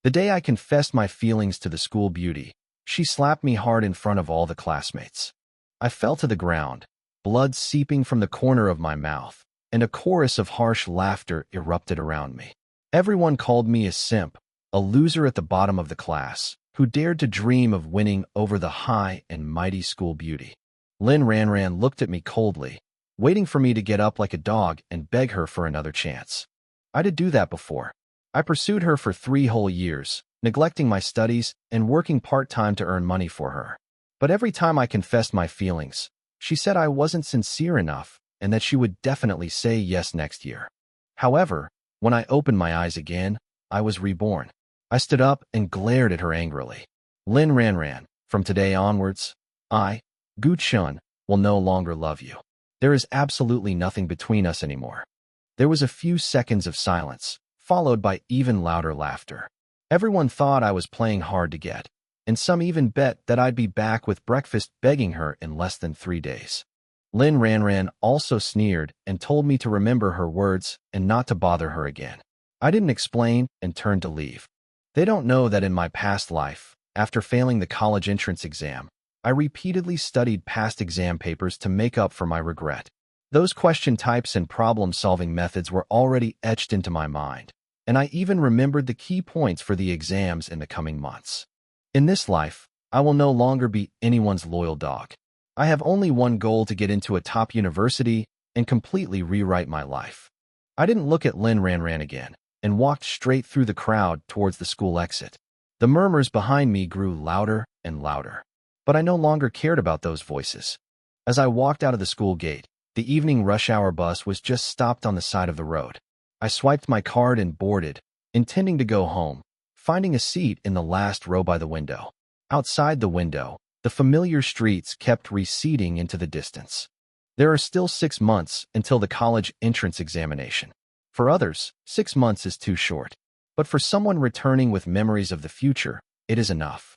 The day I confessed my feelings to the school beauty, she slapped me hard in front of all the classmates. I fell to the ground, blood seeping from the corner of my mouth, and a chorus of harsh laughter erupted around me. Everyone called me a simp, a loser at the bottom of the class, who dared to dream of winning over the high and mighty school beauty. Lin Ranran looked at me coldly, waiting for me to get up like a dog and beg her for another chance. I did do that before. I pursued her for 3 whole years, neglecting my studies and working part-time to earn money for her. But every time I confessed my feelings, she said I wasn't sincere enough and that she would definitely say yes next year. However, when I opened my eyes again, I was reborn. I stood up and glared at her angrily. Lin Ranran, from today onwards, I, Gu Chun, will no longer love you. There is absolutely nothing between us anymore. There was a few seconds of silence, followed by even louder laughter. Everyone thought I was playing hard to get, and some even bet that I'd be back with breakfast begging her in less than 3 days. Lin Ranran also sneered and told me to remember her words and not to bother her again. I didn't explain and turned to leave. They don't know that in my past life, after failing the college entrance exam, I repeatedly studied past exam papers to make up for my regret. Those question types and problem-solving methods were already etched into my mind, and I even remembered the key points for the exams in the coming months. In this life, I will no longer be anyone's loyal dog. I have only one goal: to get into a top university and completely rewrite my life. I didn't look at Lin Ranran again and walked straight through the crowd towards the school exit. The murmurs behind me grew louder and louder, but I no longer cared about those voices. As I walked out of the school gate, the evening rush hour bus was just stopped on the side of the road. I swiped my card and boarded, intending to go home, finding a seat in the last row by the window. Outside the window, the familiar streets kept receding into the distance. There are still 6 months until the college entrance examination. For others, 6 months is too short. But for someone returning with memories of the future, it is enough.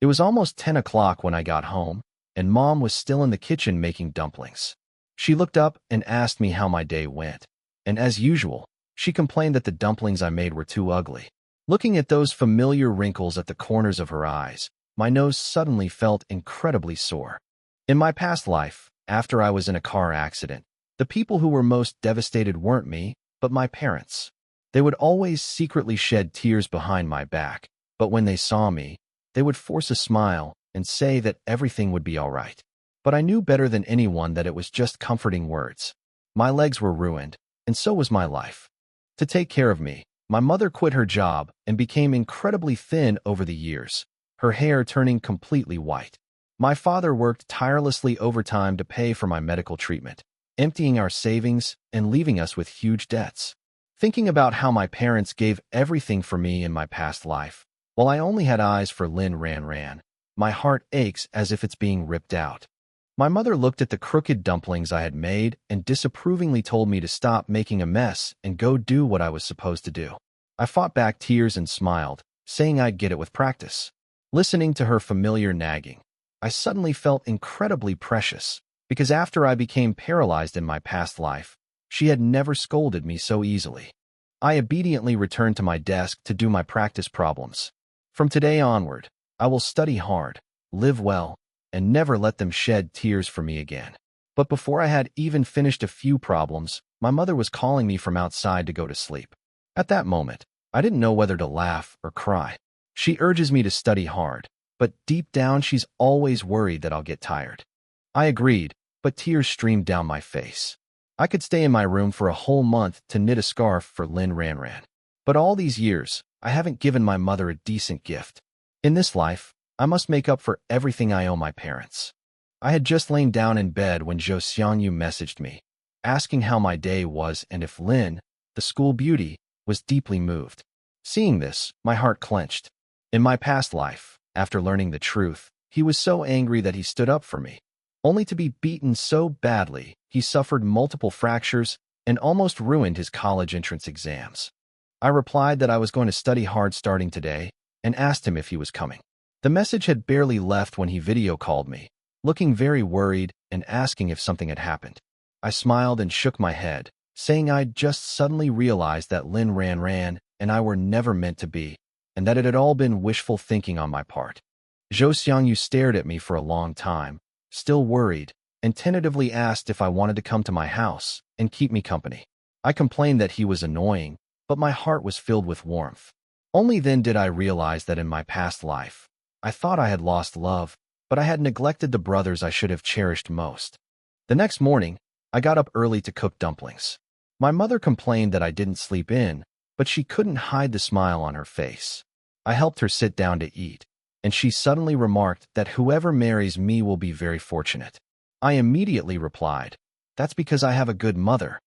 It was almost 10 o'clock when I got home, and Mom was still in the kitchen making dumplings. She looked up and asked me how my day went, and as usual, she complained that the dumplings I made were too ugly. Looking at those familiar wrinkles at the corners of her eyes, my nose suddenly felt incredibly sore. In my past life, after I was in a car accident, the people who were most devastated weren't me, but my parents. They would always secretly shed tears behind my back, but when they saw me, they would force a smile and say that everything would be all right. But I knew better than anyone that it was just comforting words. My legs were ruined, and so was my life. To take care of me, my mother quit her job and became incredibly thin over the years, her hair turning completely white. My father worked tirelessly overtime to pay for my medical treatment, emptying our savings and leaving us with huge debts. Thinking about how my parents gave everything for me in my past life, while I only had eyes for Lin Ranran, my heart aches as if it's being ripped out. My mother looked at the crooked dumplings I had made and disapprovingly told me to stop making a mess and go do what I was supposed to do. I fought back tears and smiled, saying I'd get it with practice. Listening to her familiar nagging, I suddenly felt incredibly precious, because after I became paralyzed in my past life, she had never scolded me so easily. I obediently returned to my desk to do my practice problems. From today onward, I will study hard, live well, and never let them shed tears for me again. But before I had even finished a few problems, my mother was calling me from outside to go to sleep. At that moment, I didn't know whether to laugh or cry. She urges me to study hard, but deep down she's always worried that I'll get tired. I agreed, but tears streamed down my face. I could stay in my room for a whole month to knit a scarf for Lin Ranran. But all these years, I haven't given my mother a decent gift. In this life, I must make up for everything I owe my parents. I had just lain down in bed when Zhou Xiangyu messaged me, asking how my day was and if Lin, the school beauty, was deeply moved. Seeing this, my heart clenched. In my past life, after learning the truth, he was so angry that he stood up for me. Only to be beaten so badly, he suffered multiple fractures and almost ruined his college entrance exams. I replied that I was going to study hard starting today and asked him if he was coming. The message had barely left when he video called me, looking very worried and asking if something had happened. I smiled and shook my head, saying I'd just suddenly realized that Lin Ranran and I were never meant to be. and that it had all been wishful thinking on my part. Zhou Xiangyu stared at me for a long time, still worried, and tentatively asked if I wanted to come to my house and keep me company. I complained that he was annoying, but my heart was filled with warmth. Only then did I realize that in my past life, I thought I had lost love, but I had neglected the brothers I should have cherished most. The next morning, I got up early to cook dumplings. My mother complained that I didn't sleep in, but she couldn't hide the smile on her face. I helped her sit down to eat, and she suddenly remarked that whoever marries me will be very fortunate. I immediately replied, "That's because I have a good mother."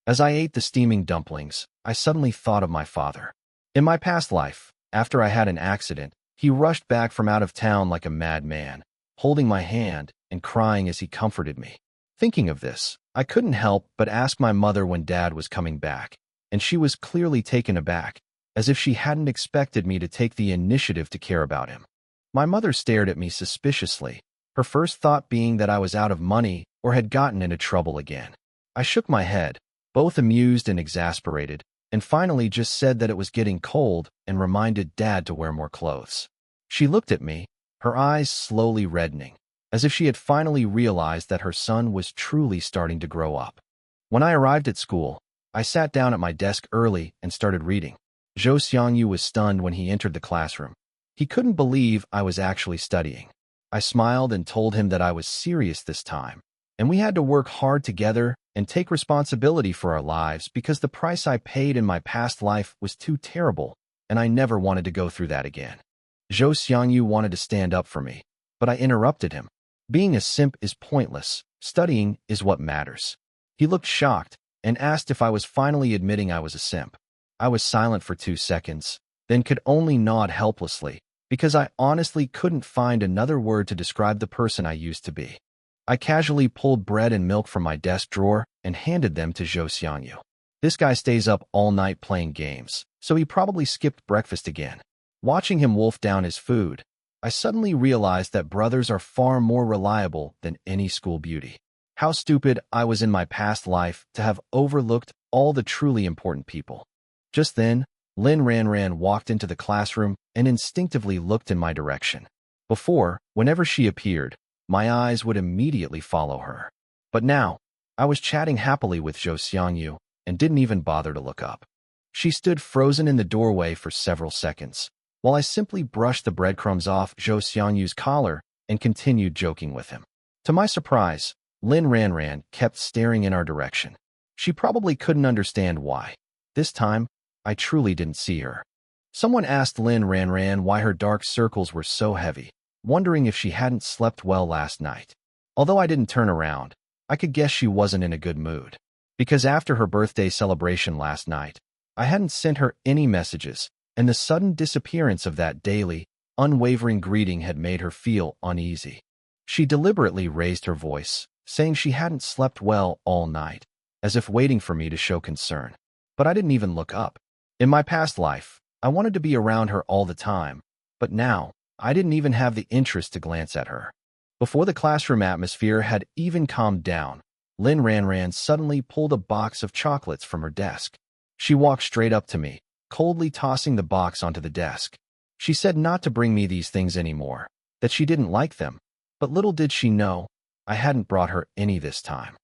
As I ate the steaming dumplings, I suddenly thought of my father. In my past life, after I had an accident, he rushed back from out of town like a madman, holding my hand and crying as he comforted me. Thinking of this, I couldn't help but ask my mother when Dad was coming back, and she was clearly taken aback, as if she hadn't expected me to take the initiative to care about him. My mother stared at me suspiciously, her first thought being that I was out of money or had gotten into trouble again. I shook my head, both amused and exasperated, and finally just said that it was getting cold and reminded Dad to wear more clothes. She looked at me, her eyes slowly reddening, as if she had finally realized that her son was truly starting to grow up. When I arrived at school, I sat down at my desk early and started reading. Zhou Xiangyu was stunned when he entered the classroom. He couldn't believe I was actually studying. I smiled and told him that I was serious this time, and we had to work hard together and take responsibility for our lives because the price I paid in my past life was too terrible, and I never wanted to go through that again. Zhou Xiangyu wanted to stand up for me, but I interrupted him. Being a simp is pointless. Studying is what matters. He looked shocked and asked if I was finally admitting I was a simp. I was silent for 2 seconds, then could only nod helplessly, because I honestly couldn't find another word to describe the person I used to be. I casually pulled bread and milk from my desk drawer and handed them to Zhou Xiangyu. This guy stays up all night playing games, so he probably skipped breakfast again. Watching him wolf down his food, I suddenly realized that brothers are far more reliable than any school beauty. How stupid I was in my past life to have overlooked all the truly important people. Just then, Lin Ranran walked into the classroom and instinctively looked in my direction. Before, whenever she appeared, my eyes would immediately follow her. But now, I was chatting happily with Zhou Xiangyu and didn't even bother to look up. She stood frozen in the doorway for several seconds, while I simply brushed the breadcrumbs off Zhou Xiangyu's collar and continued joking with him. To my surprise, Lin Ranran kept staring in our direction. She probably couldn't understand why. This time, I truly didn't see her. Someone asked Lin Ranran why her dark circles were so heavy, wondering if she hadn't slept well last night. Although I didn't turn around, I could guess she wasn't in a good mood. Because after her birthday celebration last night, I hadn't sent her any messages, and the sudden disappearance of that daily, unwavering greeting had made her feel uneasy. She deliberately raised her voice, saying she hadn't slept well all night, as if waiting for me to show concern. But I didn't even look up. In my past life, I wanted to be around her all the time, but now, I didn't even have the interest to glance at her. Before the classroom atmosphere had even calmed down, Lin Ranran suddenly pulled a box of chocolates from her desk. She walked straight up to me, coldly tossing the box onto the desk. She said not to bring me these things anymore, that she didn't like them, but little did she know, I hadn't brought her any this time.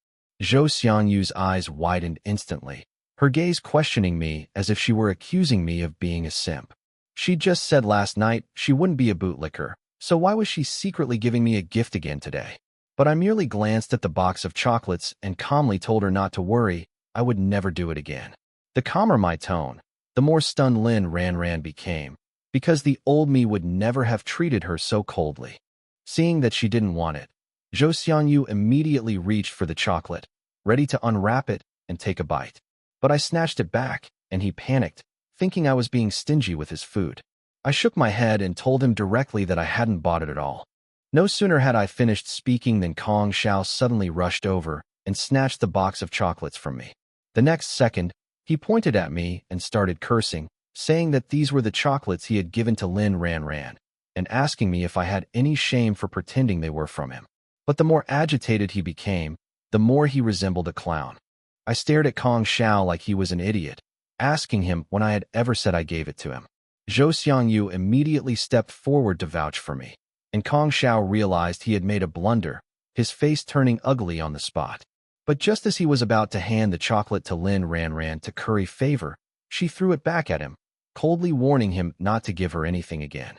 Zhou Xiangyu's eyes widened instantly, her gaze questioning me as if she were accusing me of being a simp. She just said last night she wouldn't be a bootlicker, so why was she secretly giving me a gift again today? But I merely glanced at the box of chocolates and calmly told her not to worry, I would never do it again. The calmer my tone, the more stunned Lin Ranran became, because the old me would never have treated her so coldly. Seeing that she didn't want it, Zhou Xiangyu immediately reached for the chocolate, ready to unwrap it and take a bite. But I snatched it back, and he panicked, thinking I was being stingy with his food. I shook my head and told him directly that I hadn't bought it at all. No sooner had I finished speaking than Kong Xiao suddenly rushed over and snatched the box of chocolates from me. The next second, he pointed at me and started cursing, saying that these were the chocolates he had given to Lin Ranran, and asking me if I had any shame for pretending they were from him. But the more agitated he became, the more he resembled a clown. I stared at Kong Xiao like he was an idiot, asking him when I had ever said I gave it to him. Zhou Xiangyu immediately stepped forward to vouch for me, and Kong Xiao realized he had made a blunder, his face turning ugly on the spot. But just as he was about to hand the chocolate to Lin Ranran to curry favor, she threw it back at him, coldly warning him not to give her anything again.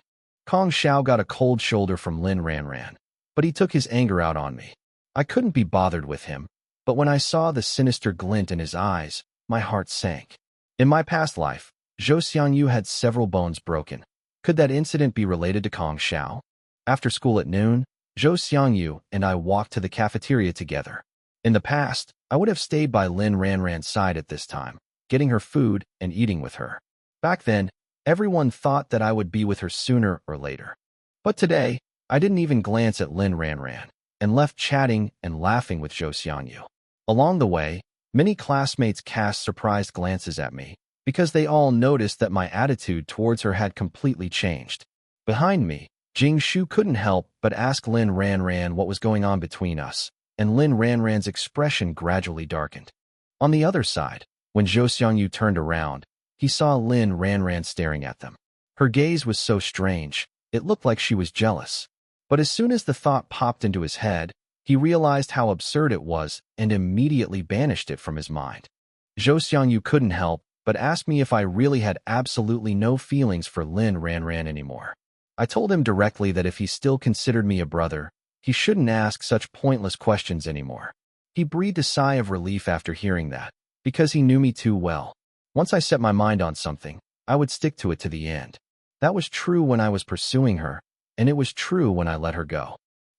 Kong Xiao got a cold shoulder from Lin Ranran, but he took his anger out on me. I couldn't be bothered with him, but when I saw the sinister glint in his eyes, my heart sank. In my past life, Zhou Xiangyu had several bones broken. Could that incident be related to Kong Xiao? After school at noon, Zhou Xiangyu and I walked to the cafeteria together. In the past, I would have stayed by Lin Ranran's side at this time, getting her food and eating with her. Back then, everyone thought that I would be with her sooner or later. But today, I didn't even glance at Lin Ranran, and left chatting and laughing with Zhou Xiangyu. Along the way, many classmates cast surprised glances at me, because they all noticed that my attitude towards her had completely changed. Behind me, Jing Shu couldn't help but ask Lin Ranran what was going on between us, and Lin Ranran's expression gradually darkened. On the other side, when Zhou Xiangyu turned around, he saw Lin Ranran staring at them. Her gaze was so strange, it looked like she was jealous. But as soon as the thought popped into his head, he realized how absurd it was and immediately banished it from his mind. Zhou Xiangyu couldn't help but ask me if I really had absolutely no feelings for Lin Ranran anymore. I told him directly that if he still considered me a brother, he shouldn't ask such pointless questions anymore. He breathed a sigh of relief after hearing that, because he knew me too well. Once I set my mind on something, I would stick to it to the end. That was true when I was pursuing her, and it was true when I let her go.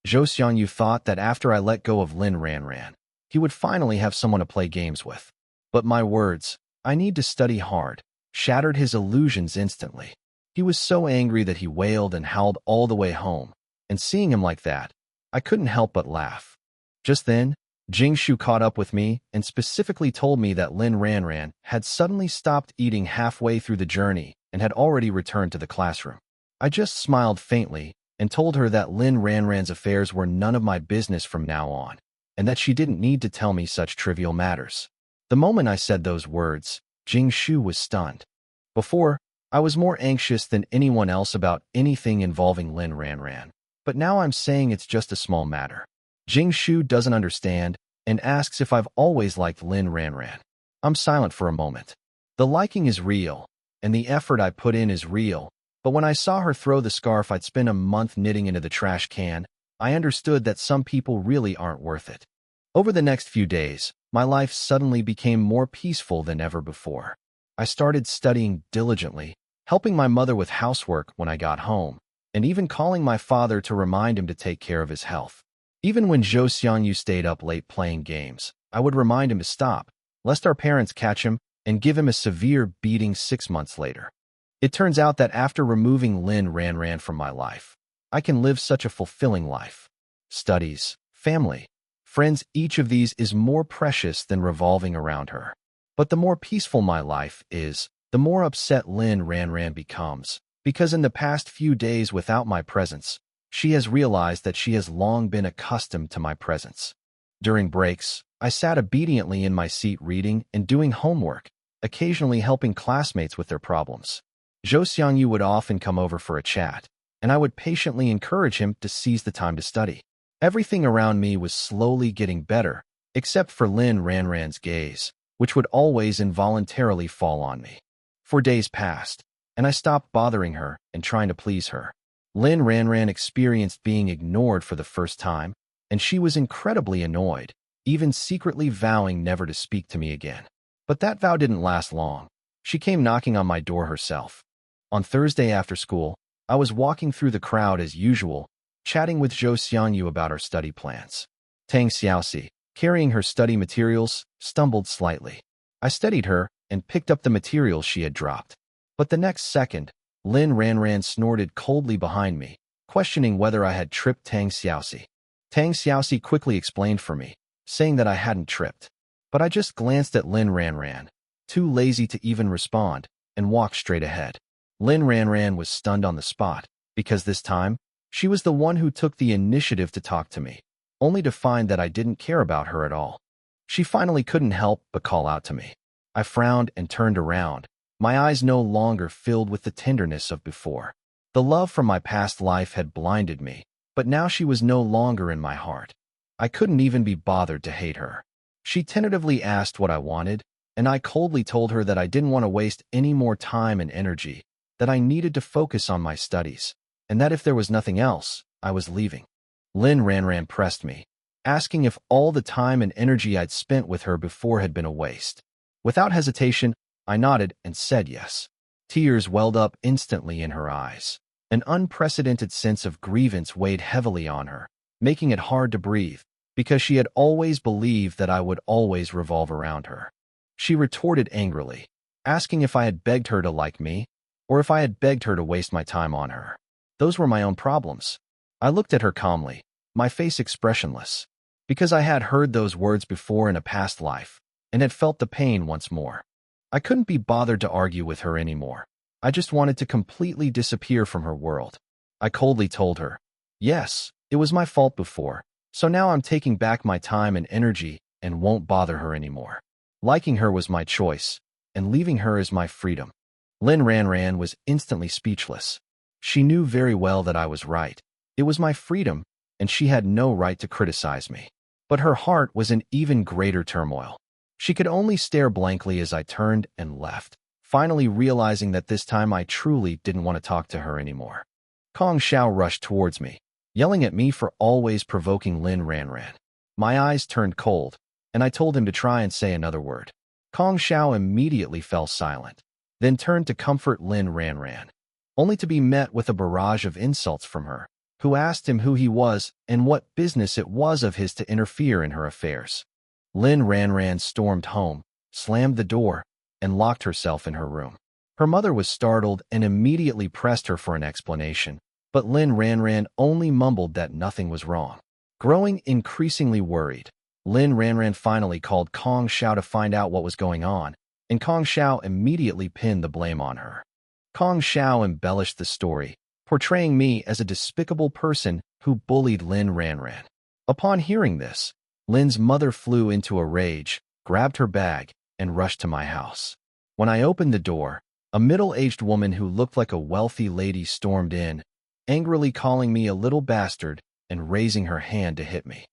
Zhou Xiangyu thought that after I let go of Lin Ranran, he would finally have someone to play games with. But my words, "I need to study hard," shattered his illusions instantly. He was so angry that he wailed and howled all the way home, and seeing him like that, I couldn't help but laugh. Just then, Jing Shu caught up with me and specifically told me that Lin Ranran had suddenly stopped eating halfway through the journey and had already returned to the classroom. I just smiled faintly and told her that Lin Ranran's affairs were none of my business from now on, and that she didn't need to tell me such trivial matters. The moment I said those words, Jing Shu was stunned. Before, I was more anxious than anyone else about anything involving Lin Ranran, but now I'm saying it's just a small matter. Jing Shu doesn't understand and asks if I've always liked Lin Ranran. I'm silent for a moment. The liking is real, and the effort I put in is real, but when I saw her throw the scarf I'd spent a month knitting into the trash can, I understood that some people really aren't worth it. Over the next few days, my life suddenly became more peaceful than ever before. I started studying diligently, helping my mother with housework when I got home, and even calling my father to remind him to take care of his health. Even when Zhou Xiangyu stayed up late playing games, I would remind him to stop, lest our parents catch him and give him a severe beating 6 months later. It turns out that after removing Lin Ranran from my life, I can live such a fulfilling life. Studies, family, friends, each of these is more precious than revolving around her. But the more peaceful my life is, the more upset Lin Ranran becomes, because in the past few days without my presence, she has realized that she has long been accustomed to my presence. During breaks, I sat obediently in my seat reading and doing homework, occasionally helping classmates with their problems. Zhou Xiangyu would often come over for a chat, and I would patiently encourage him to seize the time to study. Everything around me was slowly getting better, except for Lin Ranran's gaze, which would always involuntarily fall on me. 4 days passed, and I stopped bothering her and trying to please her. Lin Ranran experienced being ignored for the first time, and she was incredibly annoyed, even secretly vowing never to speak to me again. But that vow didn't last long. She came knocking on my door herself. On Thursday after school, I was walking through the crowd as usual, chatting with Zhou Xiangyu about our study plans. Tang Xiaoxi, carrying her study materials, stumbled slightly. I steadied her and picked up the materials she had dropped. But the next second, Lin Ranran snorted coldly behind me, questioning whether I had tripped Tang Xiaoxi. Tang Xiaoxi quickly explained for me, saying that I hadn't tripped. But I just glanced at Lin Ranran, too lazy to even respond, and walked straight ahead. Lin Ranran was stunned on the spot, because this time, she was the one who took the initiative to talk to me, only to find that I didn't care about her at all. She finally couldn't help but call out to me. I frowned and turned around, My eyes no longer filled with the tenderness of before. The love from my past life had blinded me, but now she was no longer in my heart. I couldn't even be bothered to hate her. She tentatively asked what I wanted, and I coldly told her that I didn't want to waste any more time and energy, that I needed to focus on my studies, and that if there was nothing else, I was leaving. Lin Ranran pressed me, asking if all the time and energy I'd spent with her before had been a waste. Without hesitation, I nodded and said yes. Tears welled up instantly in her eyes. An unprecedented sense of grievance weighed heavily on her, making it hard to breathe, because she had always believed that I would always revolve around her. She retorted angrily, asking if I had begged her to like me, or if I had begged her to waste my time on her. Those were my own problems. I looked at her calmly, my face expressionless, because I had heard those words before in a past life, and had felt the pain once more. I couldn't be bothered to argue with her anymore. I just wanted to completely disappear from her world. I coldly told her, yes, it was my fault before, so now I'm taking back my time and energy and won't bother her anymore. Liking her was my choice, and leaving her is my freedom. Lin Ranran was instantly speechless. She knew very well that I was right. It was my freedom, and she had no right to criticize me. But her heart was in even greater turmoil. She could only stare blankly as I turned and left, finally realizing that this time I truly didn't want to talk to her anymore. Kong Xiao rushed towards me, yelling at me for always provoking Lin Ranran. My eyes turned cold, and I told him to try and say another word. Kong Xiao immediately fell silent, then turned to comfort Lin Ranran, only to be met with a barrage of insults from her, who asked him who he was and what business it was of his to interfere in her affairs. Lin Ranran stormed home, slammed the door, and locked herself in her room. Her mother was startled and immediately pressed her for an explanation, but Lin Ranran only mumbled that nothing was wrong. Growing increasingly worried, Lin Ranran finally called Kong Xiao to find out what was going on, and Kong Xiao immediately pinned the blame on her. Kong Xiao embellished the story, portraying me as a despicable person who bullied Lin Ranran. Upon hearing this, Lin's mother flew into a rage, grabbed her bag, and rushed to my house. When I opened the door, a middle-aged woman who looked like a wealthy lady stormed in, angrily calling me a little bastard and raising her hand to hit me.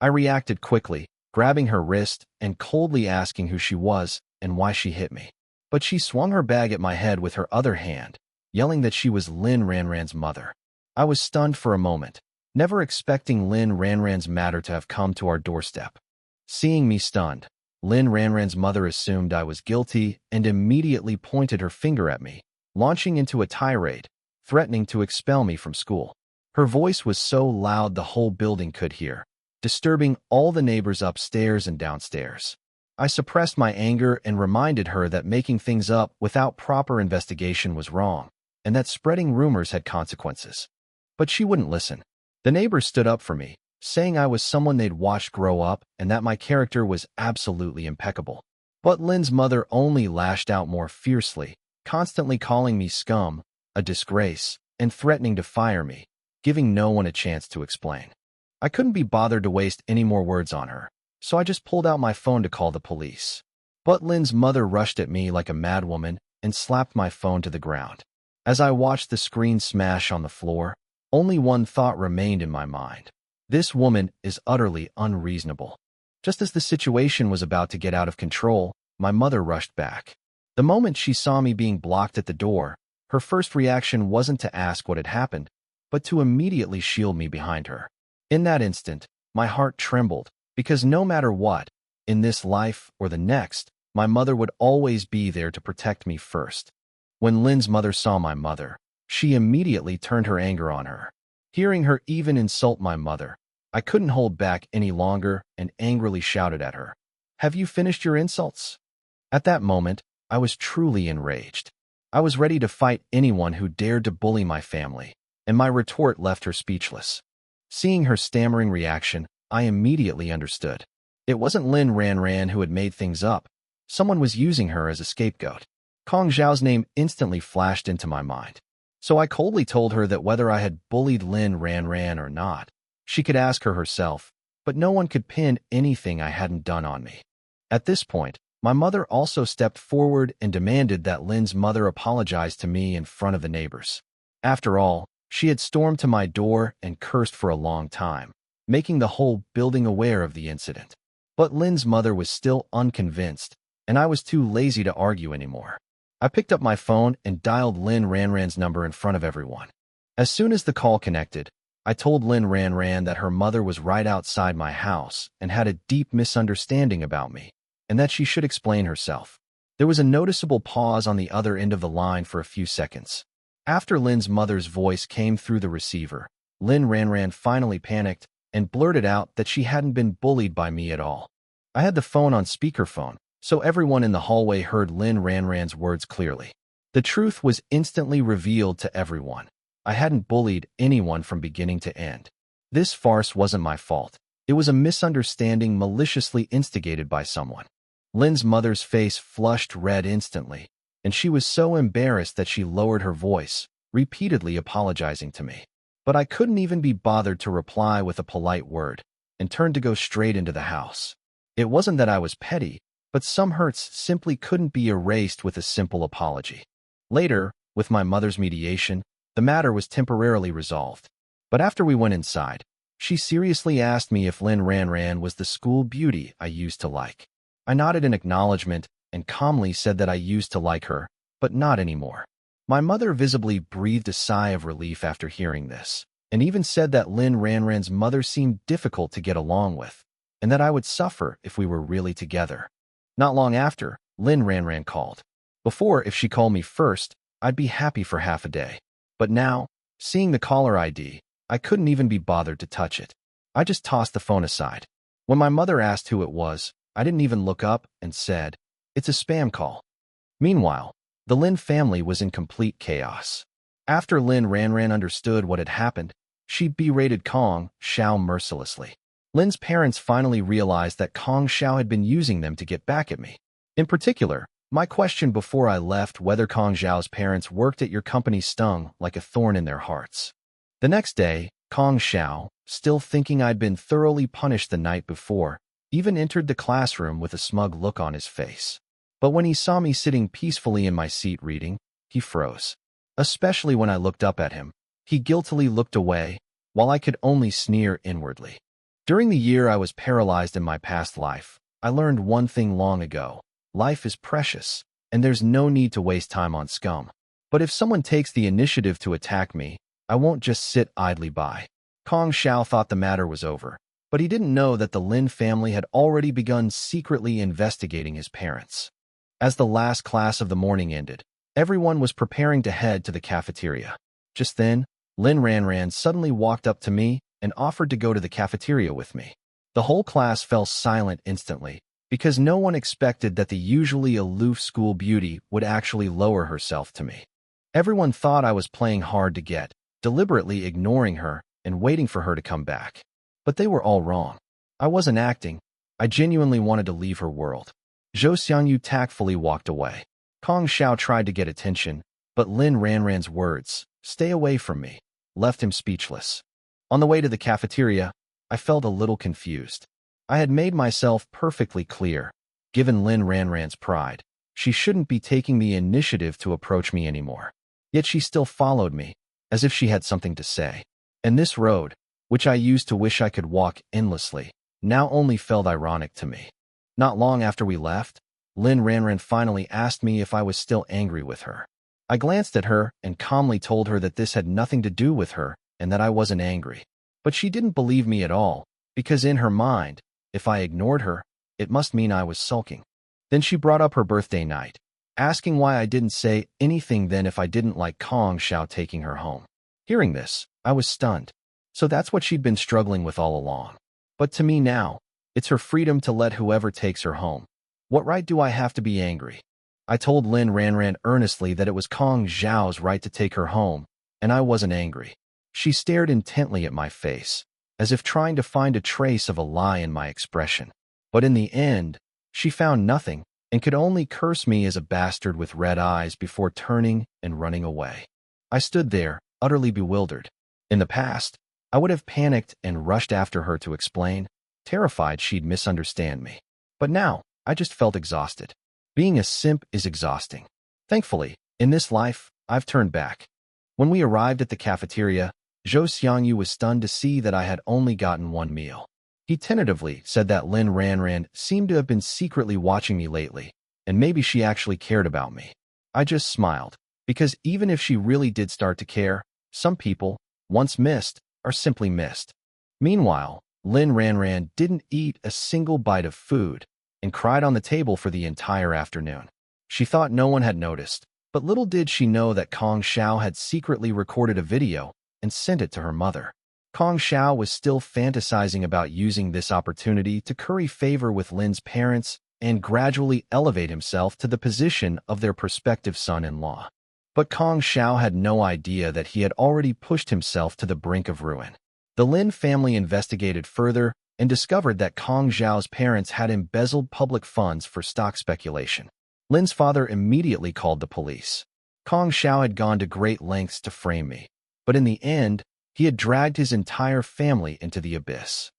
I reacted quickly, grabbing her wrist and coldly asking who she was and why she hit me. But she swung her bag at my head with her other hand, yelling that she was Lin Ranran's mother. I was stunned for a moment, never expecting Lin Ranran's matter to have come to our doorstep. Seeing me stunned, Lin Ranran's mother assumed I was guilty and immediately pointed her finger at me, launching into a tirade, threatening to expel me from school. Her voice was so loud the whole building could hear, disturbing all the neighbors upstairs and downstairs. I suppressed my anger and reminded her that making things up without proper investigation was wrong, and that spreading rumors had consequences. But she wouldn't listen. The neighbors stood up for me, saying I was someone they'd watched grow up and that my character was absolutely impeccable. But Lin's mother only lashed out more fiercely, constantly calling me scum, a disgrace, and threatening to fire me, giving no one a chance to explain. I couldn't be bothered to waste any more words on her, so I just pulled out my phone to call the police. But Lin's mother rushed at me like a madwoman and slapped my phone to the ground. As I watched the screen smash on the floor, only one thought remained in my mind. This woman is utterly unreasonable. Just as the situation was about to get out of control, my mother rushed back. The moment she saw me being blocked at the door, her first reaction wasn't to ask what had happened, but to immediately shield me behind her. In that instant, my heart trembled, because no matter what, in this life or the next, my mother would always be there to protect me first. When Lin's mother saw my mother, she immediately turned her anger on her. Hearing her even insult my mother, I couldn't hold back any longer and angrily shouted at her, "Have you finished your insults?" At that moment, I was truly enraged. I was ready to fight anyone who dared to bully my family, and my retort left her speechless. Seeing her stammering reaction, I immediately understood. It wasn't Lin Ranran who had made things up. Someone was using her as a scapegoat. Kong Xiao's name instantly flashed into my mind. So I coldly told her that whether I had bullied Lin Ranran or not, she could ask her herself, but no one could pin anything I hadn't done on me. At this point, My mother also stepped forward and demanded that Lin's mother apologize to me in front of the neighbors. After all, she had stormed to my door and cursed for a long time, making the whole building aware of the incident. But Lin's mother was still unconvinced, and I was too lazy to argue anymore. I picked up my phone and dialed Lin Ranran's number in front of everyone. As soon as the call connected, I told Lin Ranran that her mother was right outside my house and had a deep misunderstanding about me, and that she should explain herself. There was a noticeable pause on the other end of the line for a few seconds. After Lin's mother's voice came through the receiver, Lin Ranran finally panicked and blurted out that she hadn't been bullied by me at all. I had the phone on speakerphone, so everyone in the hallway heard Lin Ranran's words clearly. The truth was instantly revealed to everyone. I hadn't bullied anyone from beginning to end. This farce wasn't my fault. It was a misunderstanding maliciously instigated by someone. Lin's mother's face flushed red instantly, and she was so embarrassed that she lowered her voice, repeatedly apologizing to me. But I couldn't even be bothered to reply with a polite word, and turned to go straight into the house. It wasn't that I was petty, but some hurts simply couldn't be erased with a simple apology. Later, with my mother's mediation, the matter was temporarily resolved. But after we went inside, she seriously asked me if Lin Ranran was the school beauty I used to like. I nodded in acknowledgement and calmly said that I used to like her, but not anymore. My mother visibly breathed a sigh of relief after hearing this, and even said that Lin Ranran's mother seemed difficult to get along with, and that I would suffer if we were really together. Not long after, Lin Ranran called. Before, if she called me first, I'd be happy for half a day. But now, seeing the caller ID, I couldn't even be bothered to touch it. I just tossed the phone aside. When my mother asked who it was, I didn't even look up and said, "It's a spam call." Meanwhile, the Lin family was in complete chaos. After Lin Ranran understood what had happened, she berated Kong Xiao mercilessly. Lin's parents finally realized that Kong Xiao had been using them to get back at me. In particular, my question before I left whether Kong Xiao's parents worked at your company stung like a thorn in their hearts. The next day, Kong Xiao, still thinking I'd been thoroughly punished the night before, even entered the classroom with a smug look on his face. But when he saw me sitting peacefully in my seat reading, he froze. Especially when I looked up at him, he guiltily looked away, while I could only sneer inwardly. During the year I was paralyzed in my past life, I learned one thing long ago. Life is precious, and there's no need to waste time on scum. But if someone takes the initiative to attack me, I won't just sit idly by. Kong Xiao thought the matter was over, but he didn't know that the Lin family had already begun secretly investigating his parents. As the last class of the morning ended, everyone was preparing to head to the cafeteria. Just then, Lin Ranran suddenly walked up to me and offered to go to the cafeteria with me. The whole class fell silent instantly, because no one expected that the usually aloof school beauty would actually lower herself to me. Everyone thought I was playing hard to get, deliberately ignoring her and waiting for her to come back. But they were all wrong. I wasn't acting. I genuinely wanted to leave her world. Zhou Xiangyu tactfully walked away. Kong Xiao tried to get attention, but Lin Ranran's words, "Stay away from me," left him speechless. On the way to the cafeteria, I felt a little confused. I had made myself perfectly clear. Given Lin Ranran's pride, she shouldn't be taking the initiative to approach me anymore. Yet she still followed me, as if she had something to say. And this road, which I used to wish I could walk endlessly, now only felt ironic to me. Not long after we left, Lin Ranran finally asked me if I was still angry with her. I glanced at her and calmly told her that this had nothing to do with her and that I wasn't angry. But she didn't believe me at all, because in her mind, if I ignored her, it must mean I was sulking. Then she brought up her birthday night, asking why I didn't say anything then if I didn't like Kong Xiao taking her home. Hearing this, I was stunned. So that's what she'd been struggling with all along. But to me now, it's her freedom to let whoever takes her home. What right do I have to be angry? I told Lin Ranran earnestly that it was Kong Xiao's right to take her home, and I wasn't angry. She stared intently at my face, as if trying to find a trace of a lie in my expression. But in the end, she found nothing and could only curse me as a bastard with red eyes before turning and running away. I stood there, utterly bewildered. In the past, I would have panicked and rushed after her to explain, terrified she'd misunderstand me. But now, I just felt exhausted. Being a simp is exhausting. Thankfully, in this life, I've turned back. When we arrived at the cafeteria, Zhou Xiangyu was stunned to see that I had only gotten one meal. He tentatively said that Lin Ranran seemed to have been secretly watching me lately, and maybe she actually cared about me. I just smiled, because even if she really did start to care, some people, once missed, are simply missed. Meanwhile, Lin Ranran didn't eat a single bite of food and cried on the table for the entire afternoon. She thought no one had noticed, but little did she know that Kong Xiao had secretly recorded a video and sent it to her mother. Kong Xiao was still fantasizing about using this opportunity to curry favor with Lin's parents and gradually elevate himself to the position of their prospective son-in-law. But Kong Xiao had no idea that he had already pushed himself to the brink of ruin. The Lin family investigated further and discovered that Kong Xiao's parents had embezzled public funds for stock speculation. Lin's father immediately called the police. Kong Xiao had gone to great lengths to frame me, but in the end, he had dragged his entire family into the abyss.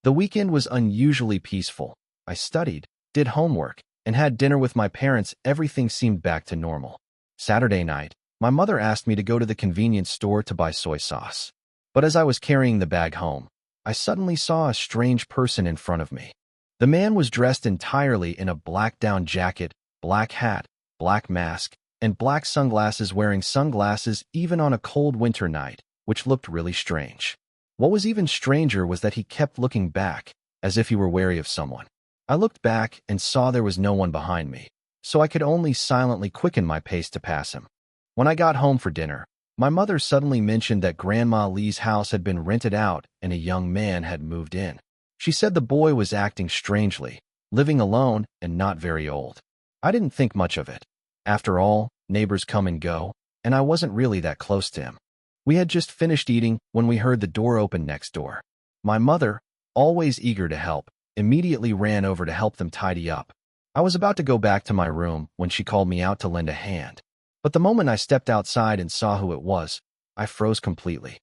The weekend was unusually peaceful. I studied, did homework, and had dinner with my parents. Everything seemed back to normal. Saturday night, my mother asked me to go to the convenience store to buy soy sauce. But as I was carrying the bag home, I suddenly saw a strange person in front of me. The man was dressed entirely in a black down jacket, black hat, black mask, and black sunglasses, wearing sunglasses even on a cold winter night, which looked really strange. What was even stranger was that he kept looking back, as if he were wary of someone. I looked back and saw there was no one behind me, so I could only silently quicken my pace to pass him. When I got home for dinner, my mother suddenly mentioned that Grandma Lee's house had been rented out and a young man had moved in. She said the boy was acting strangely, living alone and not very old. I didn't think much of it. After all, neighbors come and go, and I wasn't really that close to him. We had just finished eating when we heard the door open next door. My mother, always eager to help, immediately ran over to help them tidy up. I was about to go back to my room when she called me out to lend a hand. But the moment I stepped outside and saw who it was, I froze completely.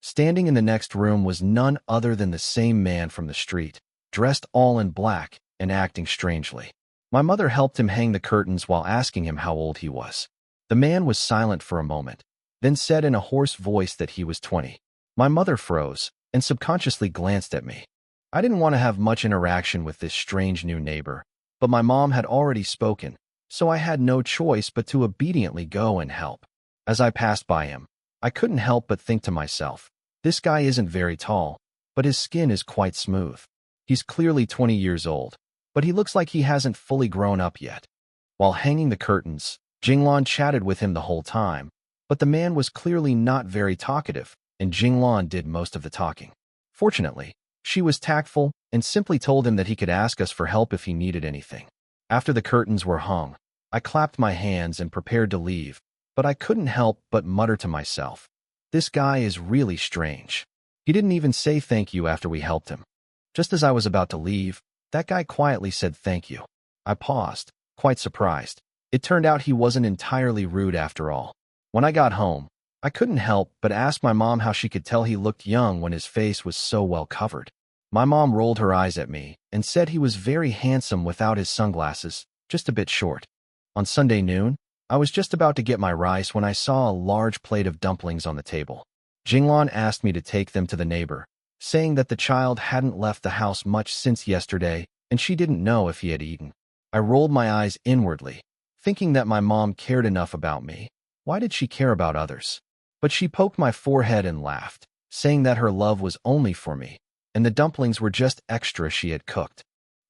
Standing in the next room was none other than the same man from the street, dressed all in black and acting strangely. My mother helped him hang the curtains while asking him how old he was. The man was silent for a moment, then said in a hoarse voice that he was 20. My mother froze and subconsciously glanced at me. I didn't want to have much interaction with this strange new neighbor, but my mom had already spoken, so I had no choice but to obediently go and help. As I passed by him, I couldn't help but think to myself, this guy isn't very tall, but his skin is quite smooth. He's clearly 20 years old, but he looks like he hasn't fully grown up yet. While hanging the curtains, Jinglan chatted with him the whole time, but the man was clearly not very talkative, and Jinglan did most of the talking. Fortunately, she was tactful and simply told him that he could ask us for help if he needed anything. After the curtains were hung, I clapped my hands and prepared to leave, but I couldn't help but mutter to myself, this guy is really strange. He didn't even say thank you after we helped him. Just as I was about to leave, that guy quietly said thank you. I paused, quite surprised. It turned out he wasn't entirely rude after all. When I got home, I couldn't help but ask my mom how she could tell he looked young when his face was so well covered. My mom rolled her eyes at me and said he was very handsome without his sunglasses, just a bit short. On Sunday noon, I was just about to get my rice when I saw a large plate of dumplings on the table. Jinglan asked me to take them to the neighbor, saying that the child hadn't left the house much since yesterday and she didn't know if he had eaten. I rolled my eyes inwardly, thinking that my mom cared enough about me. Why did she care about others? But she poked my forehead and laughed, saying that her love was only for me, and the dumplings were just extra she had cooked.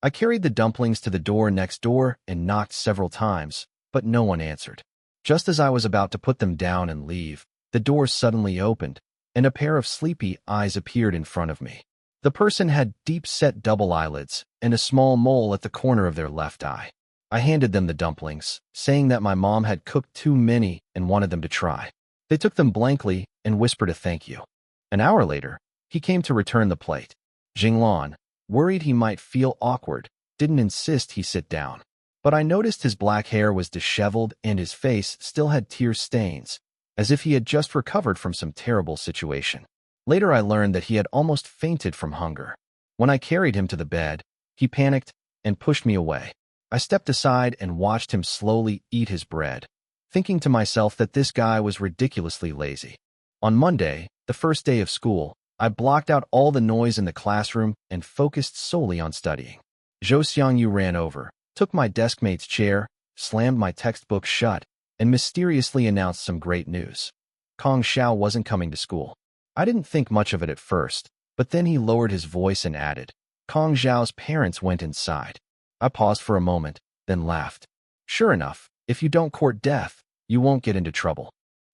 I carried the dumplings to the door next door and knocked several times, but no one answered. Just as I was about to put them down and leave, the door suddenly opened, and a pair of sleepy eyes appeared in front of me. The person had deep-set double eyelids and a small mole at the corner of their left eye. I handed them the dumplings, saying that my mom had cooked too many and wanted them to try. They took them blankly and whispered a thank you. An hour later, he came to return the plate. Jinglan, worried he might feel awkward, didn't insist he sit down. But I noticed his black hair was disheveled and his face still had tear stains, as if he had just recovered from some terrible situation. Later I learned that he had almost fainted from hunger. When I carried him to the bed, he panicked and pushed me away. I stepped aside and watched him slowly eat his bread, thinking to myself that this guy was ridiculously lazy. On Monday, the first day of school, I blocked out all the noise in the classroom and focused solely on studying. Zhou Xiangyu ran over, took my deskmate's chair, slammed my textbook shut, and mysteriously announced some great news. Kong Xiao wasn't coming to school. I didn't think much of it at first, but then he lowered his voice and added, Kong Xiao's parents went inside. I paused for a moment, then laughed. Sure enough, if you don't court death, you won't get into trouble.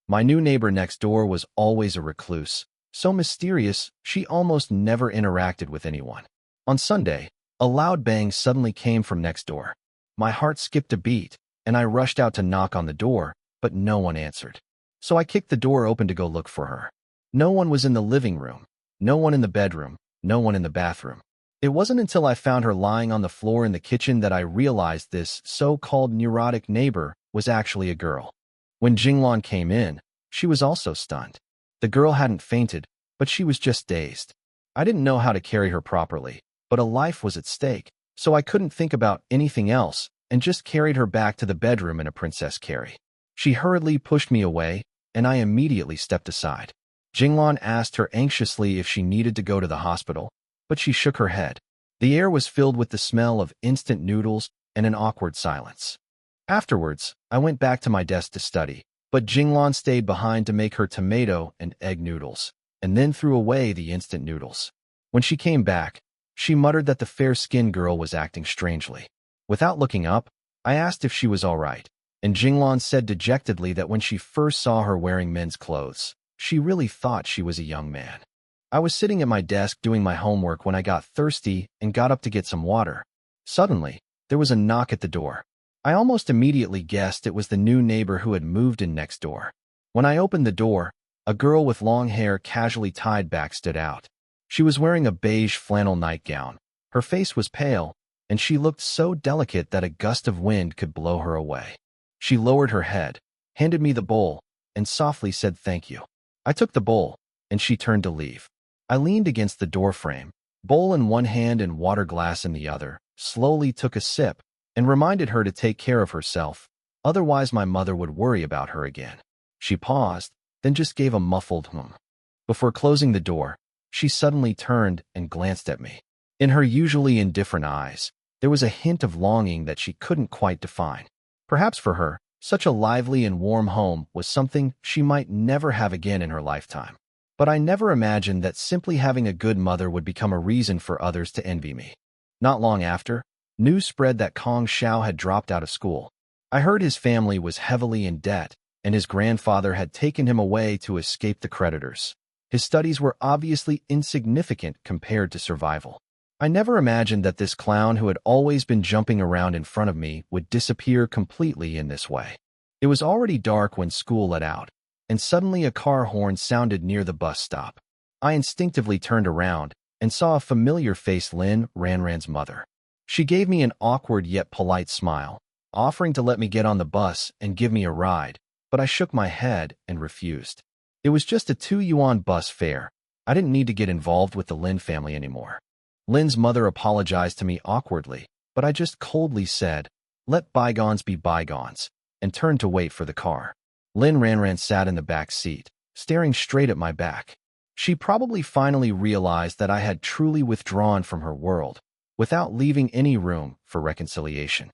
My new neighbor next door was always a recluse, so mysterious she almost never interacted with anyone. On Sunday, a loud bang suddenly came from next door. My heart skipped a beat, and I rushed out to knock on the door, but no one answered. So I kicked the door open to go look for her. No one was in the living room, no one in the bedroom, no one in the bathroom. It wasn't until I found her lying on the floor in the kitchen that I realized this so-called neurotic neighbor was actually a girl. When Jinglan came in, she was also stunned. The girl hadn't fainted, but she was just dazed. I didn't know how to carry her properly, but a life was at stake, so I couldn't think about anything else and just carried her back to the bedroom in a princess carry. She hurriedly pushed me away, and I immediately stepped aside. Jinglan asked her anxiously if she needed to go to the hospital, but she shook her head. The air was filled with the smell of instant noodles and an awkward silence. Afterwards, I went back to my desk to study, but Jinglan stayed behind to make her tomato and egg noodles, and then threw away the instant noodles. When she came back, she muttered that the fair-skinned girl was acting strangely. Without looking up, I asked if she was all right, and Jinglan said dejectedly that when she first saw her wearing men's clothes, she really thought she was a young man. I was sitting at my desk doing my homework when I got thirsty and got up to get some water. Suddenly, there was a knock at the door. I almost immediately guessed it was the new neighbor who had moved in next door. When I opened the door, a girl with long hair casually tied back stood out. She was wearing a beige flannel nightgown. Her face was pale, and she looked so delicate that a gust of wind could blow her away. She lowered her head, handed me the bowl, and softly said thank you. I took the bowl, and she turned to leave. I leaned against the doorframe, bowl in one hand and water glass in the other, slowly took a sip, and reminded her to take care of herself, otherwise my mother would worry about her again. She paused, then just gave a muffled hum. Before closing the door, she suddenly turned and glanced at me. In her usually indifferent eyes, there was a hint of longing that she couldn't quite define. Perhaps for her, such a lively and warm home was something she might never have again in her lifetime. But I never imagined that simply having a good mother would become a reason for others to envy me. Not long after, news spread that Kong Xiao had dropped out of school. I heard his family was heavily in debt, and his grandfather had taken him away to escape the creditors. His studies were obviously insignificant compared to survival. I never imagined that this clown who had always been jumping around in front of me would disappear completely in this way. It was already dark when school let out, and suddenly a car horn sounded near the bus stop. I instinctively turned around and saw a familiar face, Lin Ranran's mother. She gave me an awkward yet polite smile, offering to let me get on the bus and give me a ride, but I shook my head and refused. It was just a 2 yuan bus fare. I didn't need to get involved with the Lin family anymore. Lin's mother apologized to me awkwardly, but I just coldly said, "Let bygones be bygones," and turned to wait for the car. Lin Ranran sat in the back seat, staring straight at my back. She probably finally realized that I had truly withdrawn from her world, without leaving any room for reconciliation.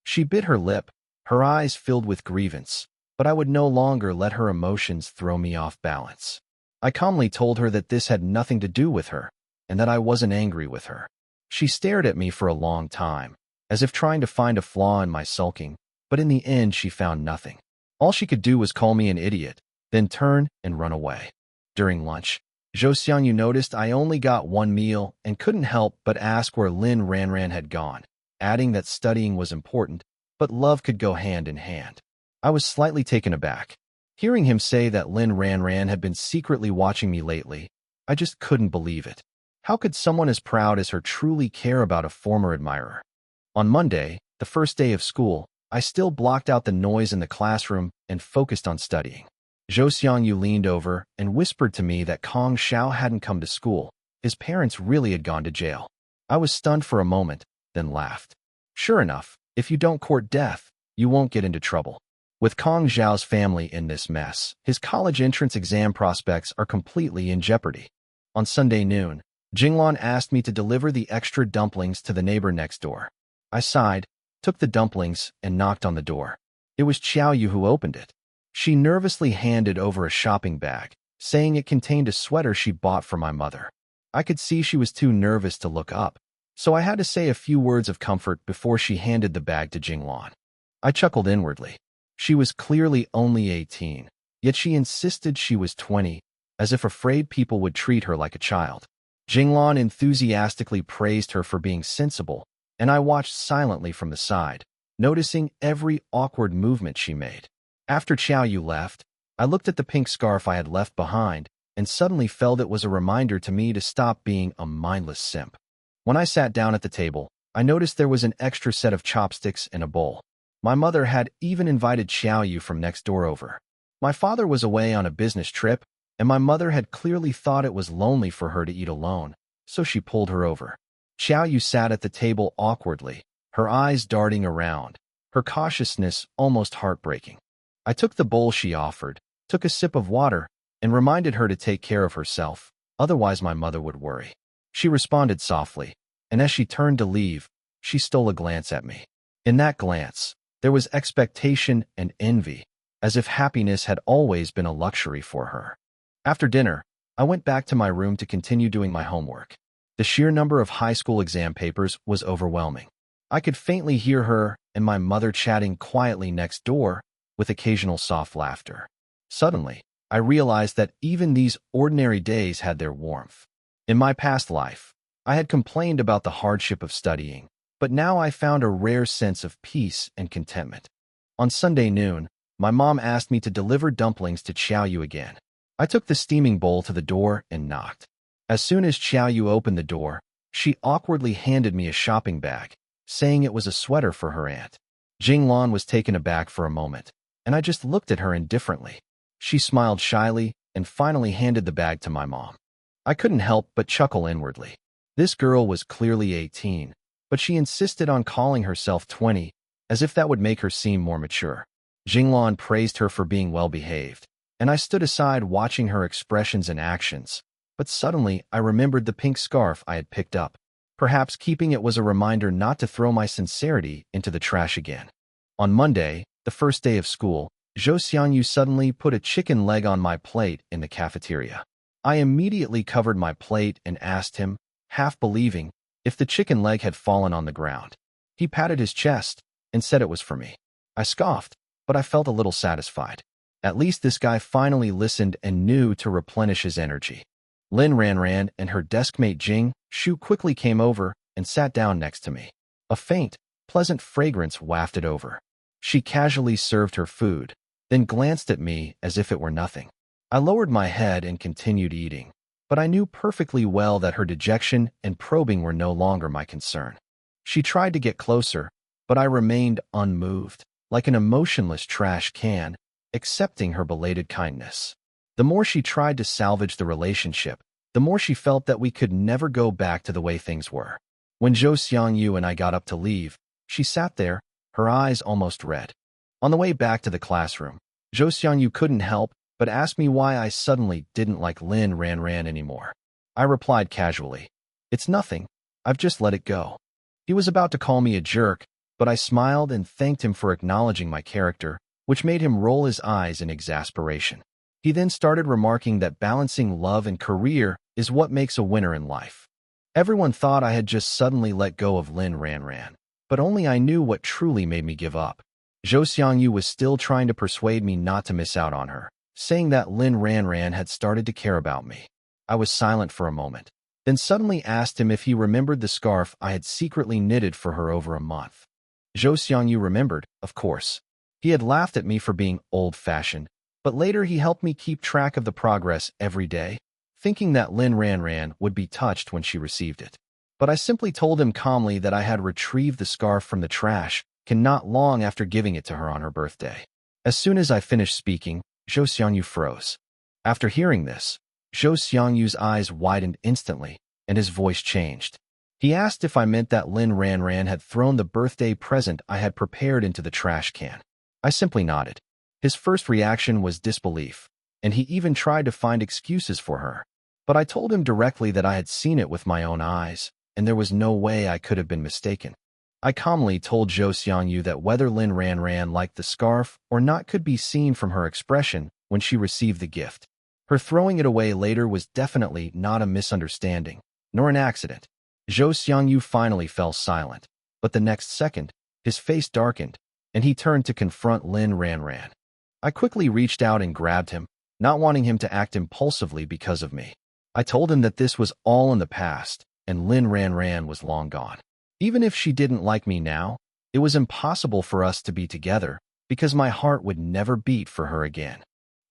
She bit her lip, her eyes filled with grievance, but I would no longer let her emotions throw me off balance. I calmly told her that this had nothing to do with her, and that I wasn't angry with her. She stared at me for a long time, as if trying to find a flaw in my sulking, but in the end she found nothing. All she could do was call me an idiot, then turn and run away. During lunch, Zhou Xiangyu noticed I only got one meal and couldn't help but ask where Lin Ranran had gone, adding that studying was important, but love could go hand in hand. I was slightly taken aback. Hearing him say that Lin Ranran had been secretly watching me lately, I just couldn't believe it. How could someone as proud as her truly care about a former admirer? On Monday, the first day of school, I still blocked out the noise in the classroom and focused on studying. Zhou Xiangyu leaned over and whispered to me that Kong Xiao hadn't come to school. His parents really had gone to jail. I was stunned for a moment, then laughed. Sure enough, If you don't court death, you won't get into trouble. With Kong Zhao's family in this mess, his college entrance exam prospects are completely in jeopardy. On Sunday noon, Jinglan asked me to deliver the extra dumplings to the neighbor next door. I sighed, took the dumplings, and knocked on the door. It was Xiaoyu who opened it. She nervously handed over a shopping bag, saying it contained a sweater she bought for my mother. I could see she was too nervous to look up, so I had to say a few words of comfort before she handed the bag to Jinglan. I chuckled inwardly. She was clearly only 18, yet she insisted she was 20, as if afraid people would treat her like a child. Jinglan enthusiastically praised her for being sensible, and I watched silently from the side, noticing every awkward movement she made. After Xiaoyu left, I looked at the pink scarf I had left behind and suddenly felt it was a reminder to me to stop being a mindless simp. When I sat down at the table, I noticed there was an extra set of chopsticks and a bowl. My mother had even invited Xiaoyu from next door over. My father was away on a business trip, and my mother had clearly thought it was lonely for her to eat alone, so she pulled her over. Xiaoyu sat at the table awkwardly, her eyes darting around, her cautiousness almost heartbreaking. I took the bowl she offered, took a sip of water, and reminded her to take care of herself, otherwise my mother would worry. She responded softly, and as she turned to leave, she stole a glance at me. In that glance, there was expectation and envy, as if happiness had always been a luxury for her. After dinner, I went back to my room to continue doing my homework. The sheer number of high school exam papers was overwhelming. I could faintly hear her and my mother chatting quietly next door, with occasional soft laughter. Suddenly, I realized that even these ordinary days had their warmth. In my past life, I had complained about the hardship of studying, but now I found a rare sense of peace and contentment. On Sunday noon, my mom asked me to deliver dumplings to Xiaoyu again. I took the steaming bowl to the door and knocked. As soon as Xiaoyu opened the door, she awkwardly handed me a shopping bag, saying it was a sweater for her aunt. Jinglan was taken aback for a moment, and I just looked at her indifferently. She smiled shyly and finally handed the bag to my mom. I couldn't help but chuckle inwardly. This girl was clearly 18, but she insisted on calling herself 20, as if that would make her seem more mature. Jinglan praised her for being well-behaved, and I stood aside watching her expressions and actions. But suddenly, I remembered the pink scarf I had picked up. Perhaps keeping it was a reminder not to throw my sincerity into the trash again. On Monday, the first day of school, Zhou Xiangyu suddenly put a chicken leg on my plate in the cafeteria. I immediately covered my plate and asked him, half believing, if the chicken leg had fallen on the ground. He patted his chest and said it was for me. I scoffed, but I felt a little satisfied. At least this guy finally listened and knew to replenish his energy. Lin Ranran and her deskmate Jing Shu quickly came over and sat down next to me. A faint, pleasant fragrance wafted over. She casually served her food, then glanced at me as if it were nothing. I lowered my head and continued eating, but I knew perfectly well that her dejection and probing were no longer my concern. She tried to get closer, but I remained unmoved, like an emotionless trash can, accepting her belated kindness. The more she tried to salvage the relationship, the more she felt that we could never go back to the way things were. When Zhou Xiangyu and I got up to leave, she sat there, her eyes almost red. On the way back to the classroom, Zhou Xiangyu couldn't help but asked me why I suddenly didn't like Lin Ranran anymore. I replied casually, "It's nothing, I've just let it go." He was about to call me a jerk, but I smiled and thanked him for acknowledging my character, which made him roll his eyes in exasperation. He then started remarking that balancing love and career is what makes a winner in life. Everyone thought I had just suddenly let go of Lin Ranran, but only I knew what truly made me give up. Zhou Xiangyu was still trying to persuade me not to miss out on her, saying that Lin Ranran had started to care about me. I was silent for a moment, then suddenly asked him if he remembered the scarf I had secretly knitted for her over a month. Zhou Xiangyu remembered, of course. He had laughed at me for being old-fashioned, but later he helped me keep track of the progress every day, thinking that Lin Ranran would be touched when she received it. But I simply told him calmly that I had retrieved the scarf from the trash, and not long after giving it to her on her birthday. As soon as I finished speaking, Zhou Xiangyu froze. After hearing this, Zhou Xiangyu's eyes widened instantly, and his voice changed. He asked if I meant that Lin Ranran had thrown the birthday present I had prepared into the trash can. I simply nodded. His first reaction was disbelief, and he even tried to find excuses for her. But I told him directly that I had seen it with my own eyes, and there was no way I could have been mistaken. I calmly told Zhou Xiangyu that whether Lin Ranran liked the scarf or not could be seen from her expression when she received the gift. Her throwing it away later was definitely not a misunderstanding, nor an accident. Zhou Xiangyu finally fell silent, but the next second, his face darkened, and he turned to confront Lin Ranran. I quickly reached out and grabbed him, not wanting him to act impulsively because of me. I told him that this was all in the past, and Lin Ranran was long gone. Even if she didn't like me now, it was impossible for us to be together because my heart would never beat for her again.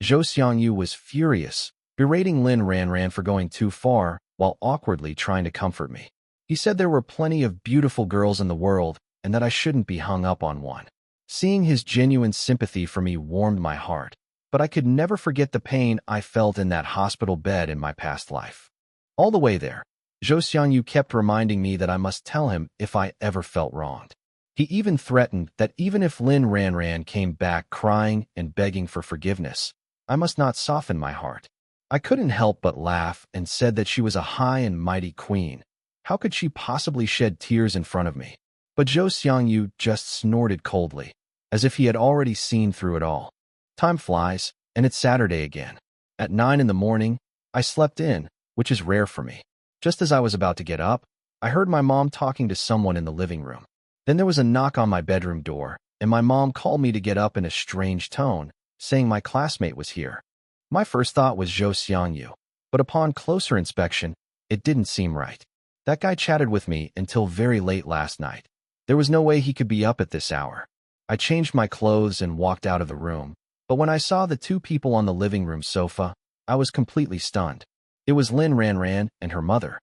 Zhou Xiangyu was furious, berating Lin Ranran for going too far while awkwardly trying to comfort me. He said there were plenty of beautiful girls in the world and that I shouldn't be hung up on one. Seeing his genuine sympathy for me warmed my heart, but I could never forget the pain I felt in that hospital bed in my past life. All the way there, Zhou Xiangyu kept reminding me that I must tell him if I ever felt wronged. He even threatened that even if Lin Ranran came back crying and begging for forgiveness, I must not soften my heart. I couldn't help but laugh and said that she was a high and mighty queen. How could she possibly shed tears in front of me? But Zhou Xiangyu just snorted coldly, as if he had already seen through it all. Time flies, and it's Saturday again. At 9 in the morning, I slept in, which is rare for me. Just as I was about to get up, I heard my mom talking to someone in the living room. Then there was a knock on my bedroom door, and my mom called me to get up in a strange tone, saying my classmate was here. My first thought was Zhou Xiangyu, but upon closer inspection, it didn't seem right. That guy chatted with me until very late last night. There was no way he could be up at this hour. I changed my clothes and walked out of the room, but when I saw the two people on the living room sofa, I was completely stunned. It was Lin Ranran and her mother.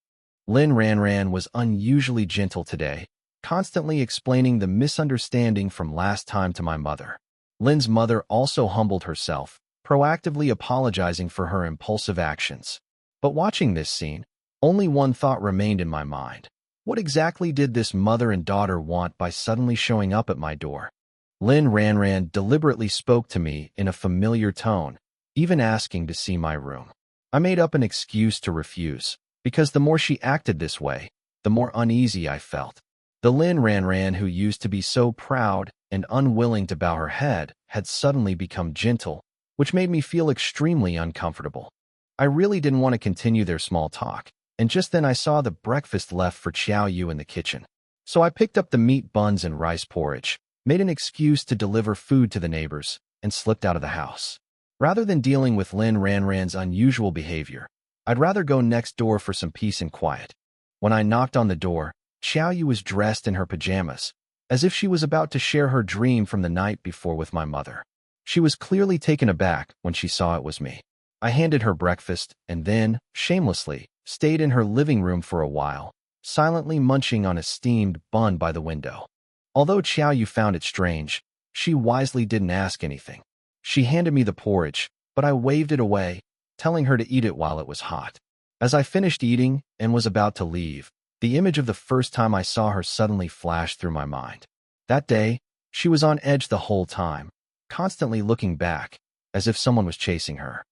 Lin Ranran was unusually gentle today, constantly explaining the misunderstanding from last time to my mother. Lin's mother also humbled herself, proactively apologizing for her impulsive actions. But watching this scene, only one thought remained in my mind. What exactly did this mother and daughter want by suddenly showing up at my door? Lin Ranran deliberately spoke to me in a familiar tone, even asking to see my room. I made up an excuse to refuse, because the more she acted this way, the more uneasy I felt. The Lin Ranran who used to be so proud and unwilling to bow her head had suddenly become gentle, which made me feel extremely uncomfortable. I really didn't want to continue their small talk, and just then I saw the breakfast left for Xiao Yu in the kitchen. So I picked up the meat buns and rice porridge, made an excuse to deliver food to the neighbors, and slipped out of the house. Rather than dealing with Lin Ranran's unusual behavior, I'd rather go next door for some peace and quiet. When I knocked on the door, Xiao Yu was dressed in her pajamas, as if she was about to share her dream from the night before with my mother. She was clearly taken aback when she saw it was me. I handed her breakfast and then, shamelessly, stayed in her living room for a while, silently munching on a steamed bun by the window. Although Xiao Yu found it strange, she wisely didn't ask anything. She handed me the porridge, but I waved it away, telling her to eat it while it was hot. As I finished eating and was about to leave, the image of the first time I saw her suddenly flashed through my mind. That day, she was on edge the whole time, constantly looking back, as if someone was chasing her.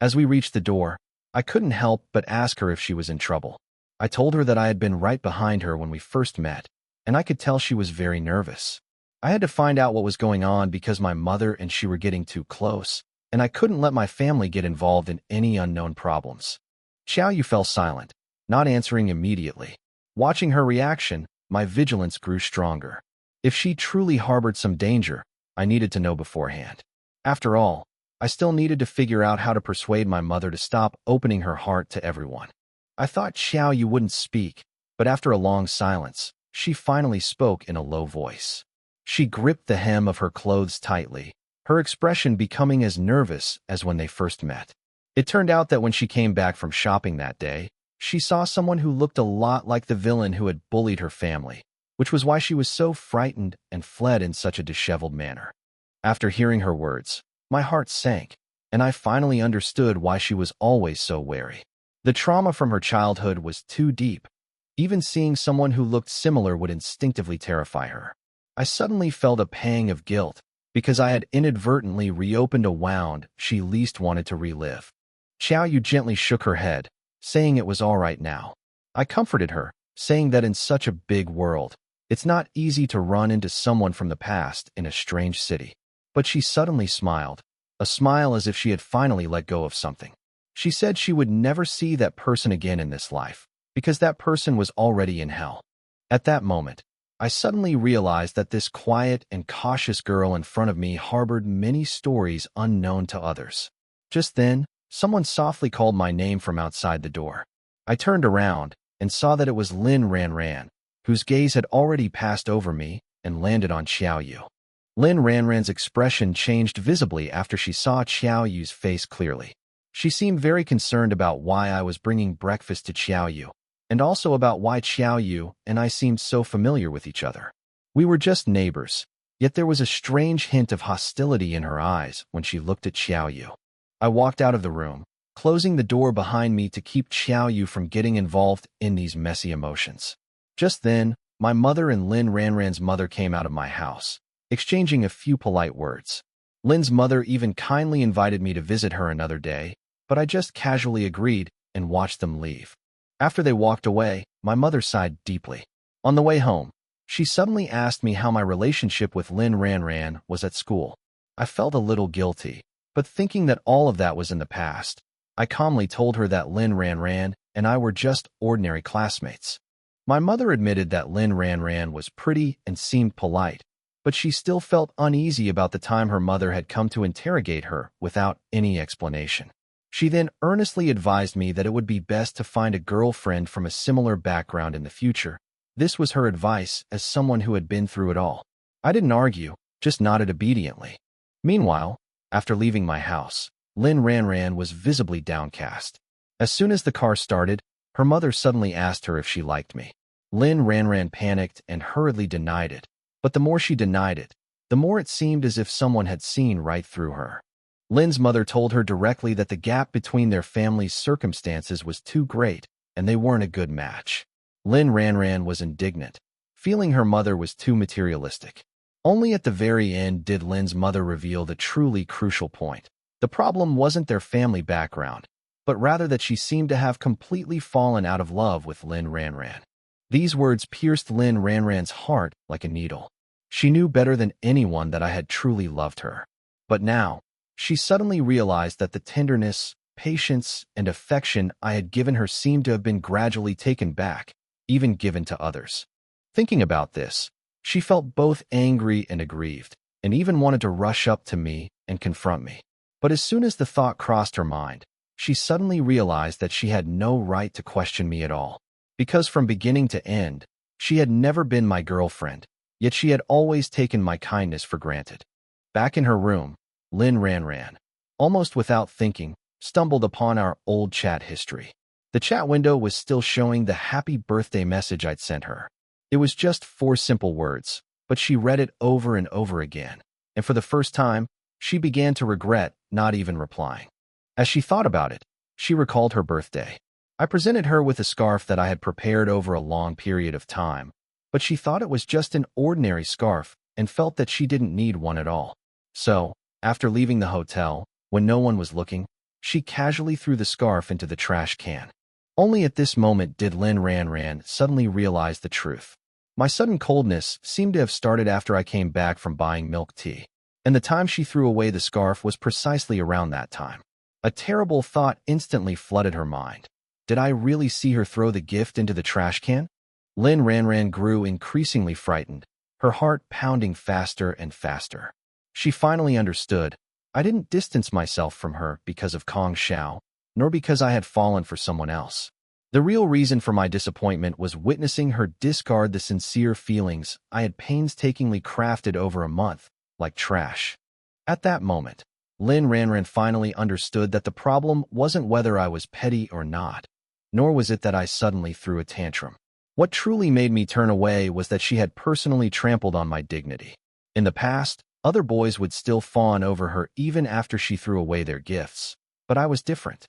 As we reached the door, I couldn't help but ask her if she was in trouble. I told her that I had been right behind her when we first met, and I could tell she was very nervous. I had to find out what was going on because my mother and she were getting too close, and I couldn't let my family get involved in any unknown problems. Xiao Yu fell silent, not answering immediately. Watching her reaction, my vigilance grew stronger. If she truly harbored some danger, I needed to know beforehand. After all, I still needed to figure out how to persuade my mother to stop opening her heart to everyone. I thought Xiao Yu wouldn't speak, but after a long silence, she finally spoke in a low voice. She gripped the hem of her clothes tightly, her expression becoming as nervous as when they first met. It turned out that when she came back from shopping that day, she saw someone who looked a lot like the villain who had bullied her family, which was why she was so frightened and fled in such a disheveled manner. After hearing her words, my heart sank, and I finally understood why she was always so wary. The trauma from her childhood was too deep, Even seeing someone who looked similar would instinctively terrify her. I suddenly felt a pang of guilt because I had inadvertently reopened a wound she least wanted to relive. Xiao Yu gently shook her head, saying it was all right now. I comforted her, saying that in such a big world, it's not easy to run into someone from the past in a strange city. But she suddenly smiled, a smile as if she had finally let go of something. She said she would never see that person again in this life, because that person was already in hell. At that moment, I suddenly realized that this quiet and cautious girl in front of me harbored many stories unknown to others. Just then, someone softly called my name from outside the door. I turned around and saw that it was Lin Ranran, whose gaze had already passed over me and landed on Xiao Yu. Lin Ranran's expression changed visibly after she saw Xiao Yu's face clearly. She seemed very concerned about why I was bringing breakfast to Xiao Yu, and also about why Xiao Yu and I seemed so familiar with each other. We were just neighbors, yet there was a strange hint of hostility in her eyes when she looked at Xiao Yu. I walked out of the room, closing the door behind me to keep Xiao Yu from getting involved in these messy emotions. Just then, my mother and Lin Ranran's mother came out of my house, exchanging a few polite words. Lin's mother even kindly invited me to visit her another day, but I just casually agreed and watched them leave. After they walked away, my mother sighed deeply. On the way home, she suddenly asked me how my relationship with Lin Ranran was at school. I felt a little guilty, but thinking that all of that was in the past, I calmly told her that Lin Ranran and I were just ordinary classmates. My mother admitted that Lin Ranran was pretty and seemed polite, but she still felt uneasy about the time her mother had come to interrogate her without any explanation. She then earnestly advised me that it would be best to find a girlfriend from a similar background in the future. This was her advice as someone who had been through it all. I didn't argue, just nodded obediently. Meanwhile, after leaving my house, Lin Ranran was visibly downcast. As soon as the car started, her mother suddenly asked her if she liked me. Lin Ranran panicked and hurriedly denied it, but the more she denied it, the more it seemed as if someone had seen right through her. Lin's mother told her directly that the gap between their family's circumstances was too great, and they weren't a good match. Lin Ranran was indignant, feeling her mother was too materialistic. Only at the very end did Lin's mother reveal the truly crucial point. The problem wasn't their family background, but rather that she seemed to have completely fallen out of love with Lin Ranran. These words pierced Lin Ranran's heart like a needle. She knew better than anyone that I had truly loved her. But now, she suddenly realized that the tenderness, patience, and affection I had given her seemed to have been gradually taken back, even given to others. Thinking about this, she felt both angry and aggrieved, and even wanted to rush up to me and confront me. But as soon as the thought crossed her mind, she suddenly realized that she had no right to question me at all. Because from beginning to end, she had never been my girlfriend, yet she had always taken my kindness for granted. Back in her room, Lin Ranran, almost without thinking, stumbled upon our old chat history. The chat window was still showing the happy birthday message I'd sent her. It was just 4 simple words, but she read it over and over again, and for the first time, she began to regret not even replying. As she thought about it, she recalled her birthday. I presented her with a scarf that I had prepared over a long period of time, but she thought it was just an ordinary scarf and felt that she didn't need one at all. So, after leaving the hotel, when no one was looking, she casually threw the scarf into the trash can. Only at this moment did Lin Ranran suddenly realize the truth. My sudden coldness seemed to have started after I came back from buying milk tea, and the time she threw away the scarf was precisely around that time. A terrible thought instantly flooded her mind. Did I really see her throw the gift into the trash can? Lin Ranran grew increasingly frightened, her heart pounding faster and faster. She finally understood. I didn't distance myself from her because of Kong Xiao, nor because I had fallen for someone else. The real reason for my disappointment was witnessing her discard the sincere feelings I had painstakingly crafted over a month, like trash. At that moment, Lin Ranran finally understood that the problem wasn't whether I was petty or not, nor was it that I suddenly threw a tantrum. What truly made me turn away was that she had personally trampled on my dignity. In the past, other boys would still fawn over her even after she threw away their gifts, but I was different.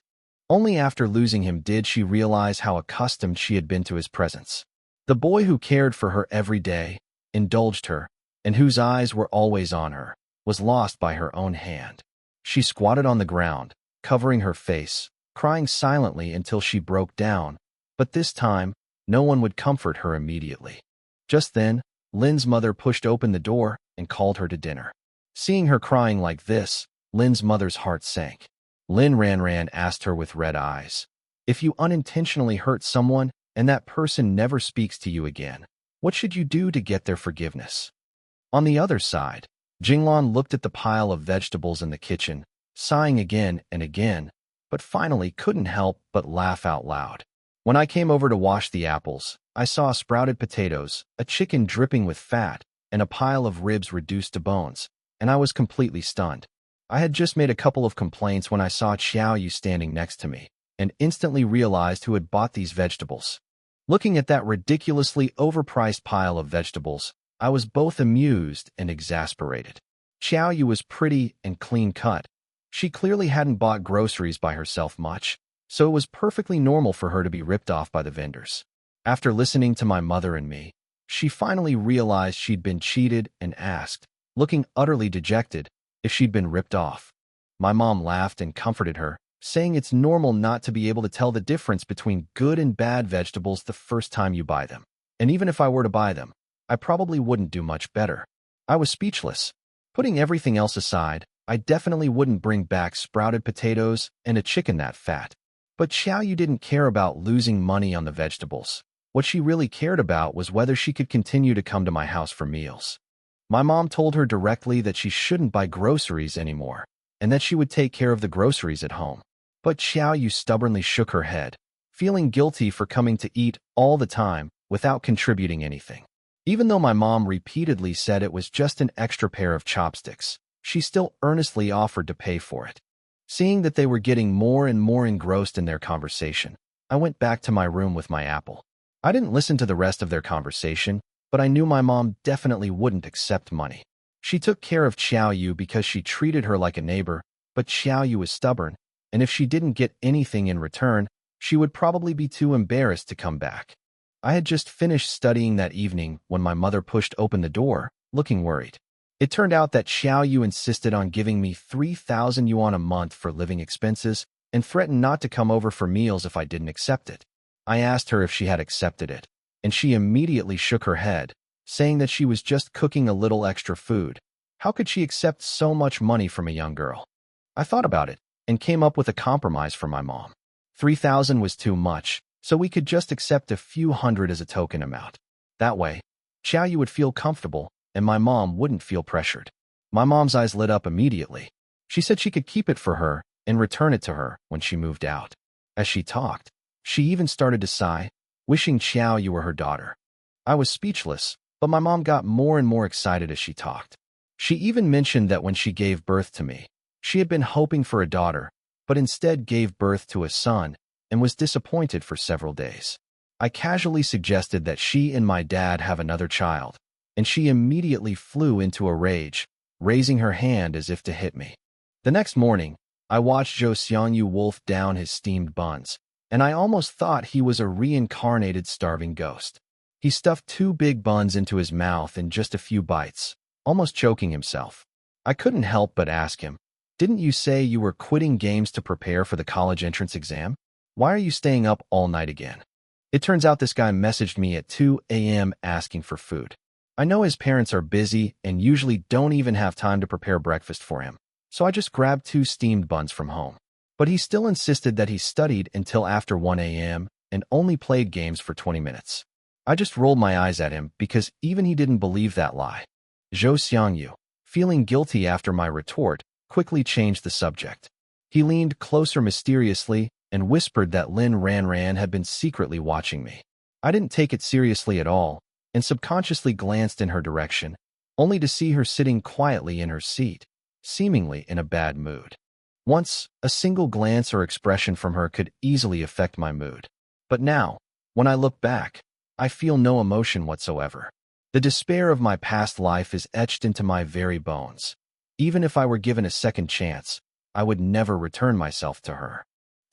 Only after losing him did she realize how accustomed she had been to his presence. The boy who cared for her every day, indulged her, and whose eyes were always on her, was lost by her own hand. She squatted on the ground, covering her face, crying silently until she broke down, but this time, no one would comfort her immediately. Just then, Lin's mother pushed open the door and called her to dinner. Seeing her crying like this, Lin's mother's heart sank. Lin asked her with red eyes, "If you unintentionally hurt someone and that person never speaks to you again, what should you do to get their forgiveness?" On the other side, Jinglan looked at the pile of vegetables in the kitchen, sighing again and again, but finally couldn't help but laugh out loud. When I came over to wash the apples, I saw sprouted potatoes, a chicken dripping with fat, and a pile of ribs reduced to bones, and I was completely stunned. I had just made a couple of complaints when I saw Xiao Yu standing next to me, and instantly realized who had bought these vegetables. Looking at that ridiculously overpriced pile of vegetables, I was both amused and exasperated. Xiao Yu was pretty and clean-cut. She clearly hadn't bought groceries by herself much, so it was perfectly normal for her to be ripped off by the vendors. After listening to my mother and me, she finally realized she'd been cheated and asked, looking utterly dejected, if she'd been ripped off. My mom laughed and comforted her, saying it's normal not to be able to tell the difference between good and bad vegetables the first time you buy them. And even if I were to buy them, I probably wouldn't do much better. I was speechless. Putting everything else aside, I definitely wouldn't bring back sprouted potatoes and a chicken that fat. But Xiao Yu didn't care about losing money on the vegetables. What she really cared about was whether she could continue to come to my house for meals. My mom told her directly that she shouldn't buy groceries anymore, and that she would take care of the groceries at home. But Xiao Yu stubbornly shook her head, feeling guilty for coming to eat all the time without contributing anything. Even though my mom repeatedly said it was just an extra pair of chopsticks, she still earnestly offered to pay for it. Seeing that they were getting more and more engrossed in their conversation, I went back to my room with my apple. I didn't listen to the rest of their conversation, but I knew my mom definitely wouldn't accept money. She took care of Xiao Yu because she treated her like a neighbor, but Xiao Yu was stubborn, and if she didn't get anything in return, she would probably be too embarrassed to come back. I had just finished studying that evening when my mother pushed open the door, looking worried. It turned out that Xiao Yu insisted on giving me 3,000 yuan a month for living expenses and threatened not to come over for meals if I didn't accept it. I asked her if she had accepted it, and she immediately shook her head, saying that she was just cooking a little extra food. How could she accept so much money from a young girl? I thought about it and came up with a compromise for my mom. 3,000 was too much, so we could just accept a few hundred as a token amount. That way, Xiao Yu would feel comfortable and my mom wouldn't feel pressured. My mom's eyes lit up immediately. She said she could keep it for her and return it to her when she moved out. As she talked, she even started to sigh, wishing Xiao Yu were her daughter. I was speechless, but my mom got more and more excited as she talked. She even mentioned that when she gave birth to me, she had been hoping for a daughter, but instead gave birth to a son and was disappointed for several days. I casually suggested that she and my dad have another child, and she immediately flew into a rage, raising her hand as if to hit me. The next morning, I watched Zhou Xiangyu wolf down his steamed buns, and I almost thought he was a reincarnated starving ghost. He stuffed 2 big buns into his mouth in just a few bites, almost choking himself. I couldn't help but ask him, "Didn't you say you were quitting games to prepare for the college entrance exam? Why are you staying up all night again?" It turns out this guy messaged me at 2 a.m. asking for food. I know his parents are busy and usually don't even have time to prepare breakfast for him, so I just grabbed 2 steamed buns from home. But he still insisted that he studied until after 1 a.m. and only played games for 20 minutes. I just rolled my eyes at him because even he didn't believe that lie. Zhou Xiangyu, feeling guilty after my retort, quickly changed the subject. He leaned closer mysteriously and whispered that Lin Ran had been secretly watching me. I didn't take it seriously at all and subconsciously glanced in her direction, only to see her sitting quietly in her seat, seemingly in a bad mood. Once, a single glance or expression from her could easily affect my mood. But now, when I look back, I feel no emotion whatsoever. The despair of my past life is etched into my very bones. Even if I were given a second chance, I would never return myself to her.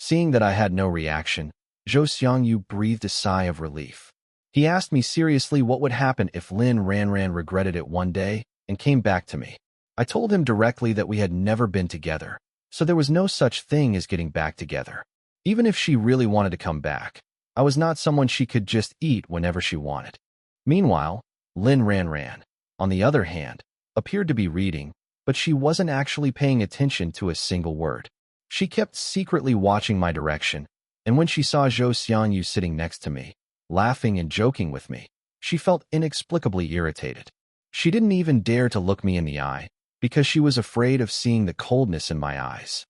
Seeing that I had no reaction, Zhou Xiangyu breathed a sigh of relief. He asked me seriously what would happen if Lin Ranran regretted it one day and came back to me. I told him directly that we had never been together, so there was no such thing as getting back together. Even if she really wanted to come back, I was not someone she could just eat whenever she wanted. Meanwhile, Lin Ranran, on the other hand, appeared to be reading, but she wasn't actually paying attention to a single word. She kept secretly watching my direction, and when she saw Zhou Xiangyu sitting next to me, laughing and joking with me, she felt inexplicably irritated. She didn't even dare to look me in the eye, because she was afraid of seeing the coldness in my eyes.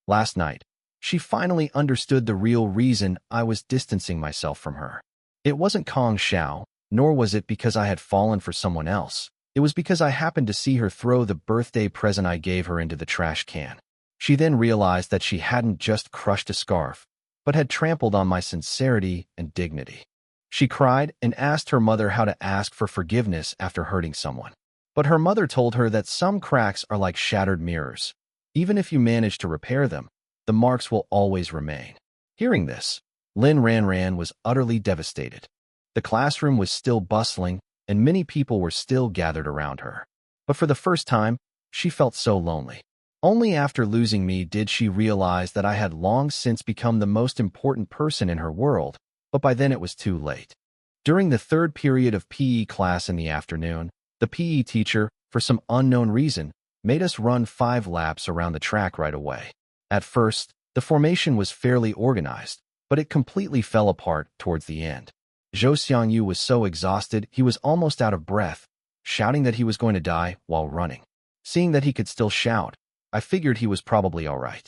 Last night, she finally understood the real reason I was distancing myself from her. It wasn't Kong Xiao, nor was it because I had fallen for someone else. It was because I happened to see her throw the birthday present I gave her into the trash can. She then realized that she hadn't just crushed a scarf, but had trampled on my sincerity and dignity. She cried and asked her mother how to ask for forgiveness after hurting someone. But her mother told her that some cracks are like shattered mirrors. Even if you manage to repair them, the marks will always remain. Hearing this, Lin Ranran was utterly devastated. The classroom was still bustling, and many people were still gathered around her. But for the first time, she felt so lonely. Only after losing me did she realize that I had long since become the most important person in her world, but by then it was too late. During the third period of PE class in the afternoon, the PE teacher, for some unknown reason, made us run 5 laps around the track right away. At first, the formation was fairly organized, but it completely fell apart towards the end. Zhou Xiangyu was so exhausted he was almost out of breath, shouting that he was going to die while running. Seeing that he could still shout, I figured he was probably all right.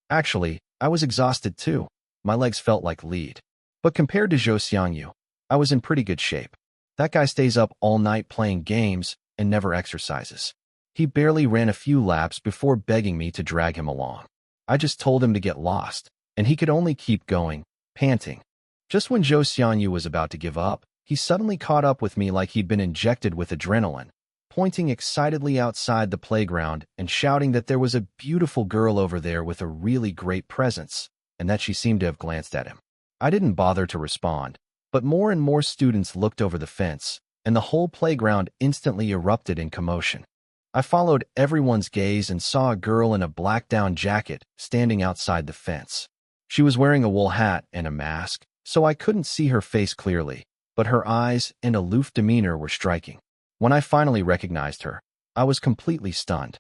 Actually, I was exhausted too. My legs felt like lead. But compared to Zhou Xiangyu, I was in pretty good shape. That guy stays up all night playing games and never exercises. He barely ran a few laps before begging me to drag him along. I just told him to get lost, and he could only keep going, panting. Just when Zhou Xiangyu was about to give up, he suddenly caught up with me like he'd been injected with adrenaline, pointing excitedly outside the playground and shouting that there was a beautiful girl over there with a really great presence, and that she seemed to have glanced at him. I didn't bother to respond, but more and more students looked over the fence, and the whole playground instantly erupted in commotion. I followed everyone's gaze and saw a girl in a black down jacket standing outside the fence. She was wearing a wool hat and a mask, so I couldn't see her face clearly, but her eyes and aloof demeanor were striking. When I finally recognized her, I was completely stunned,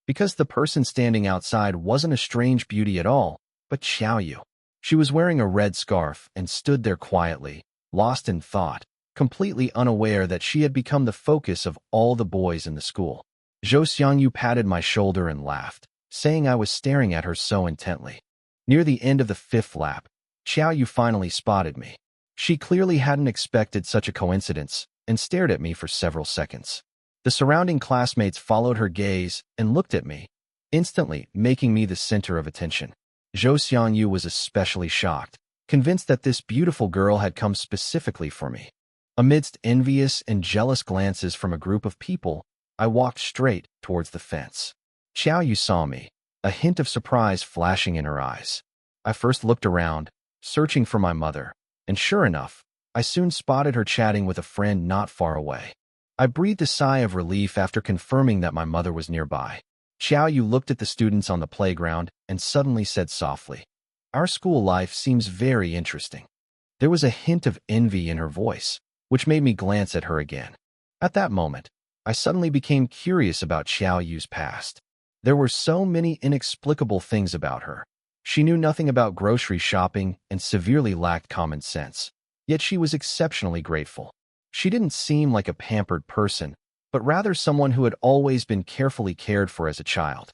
because the person standing outside wasn't a strange beauty at all, but Xiaoyu. She was wearing a red scarf and stood there quietly, lost in thought, completely unaware that she had become the focus of all the boys in the school. Zhou Xiangyu patted my shoulder and laughed, saying I was staring at her so intently. Near the end of the 5th lap, Xiaoyu finally spotted me. She clearly hadn't expected such a coincidence and stared at me for several seconds. The surrounding classmates followed her gaze and looked at me, instantly making me the center of attention. Zhou Xiangyu was especially shocked, convinced that this beautiful girl had come specifically for me. Amidst envious and jealous glances from a group of people, I walked straight towards the fence. Xiaoyu saw me, a hint of surprise flashing in her eyes. I first looked around, searching for my mother, and sure enough, I soon spotted her chatting with a friend not far away. I breathed a sigh of relief after confirming that my mother was nearby. Xiaoyu looked at the students on the playground and suddenly said softly, "Our school life seems very interesting." There was a hint of envy in her voice, which made me glance at her again. At that moment, I suddenly became curious about Xiaoyu's past. There were so many inexplicable things about her. She knew nothing about grocery shopping and severely lacked common sense. Yet she was exceptionally grateful. She didn't seem like a pampered person, but rather someone who had always been carefully cared for as a child.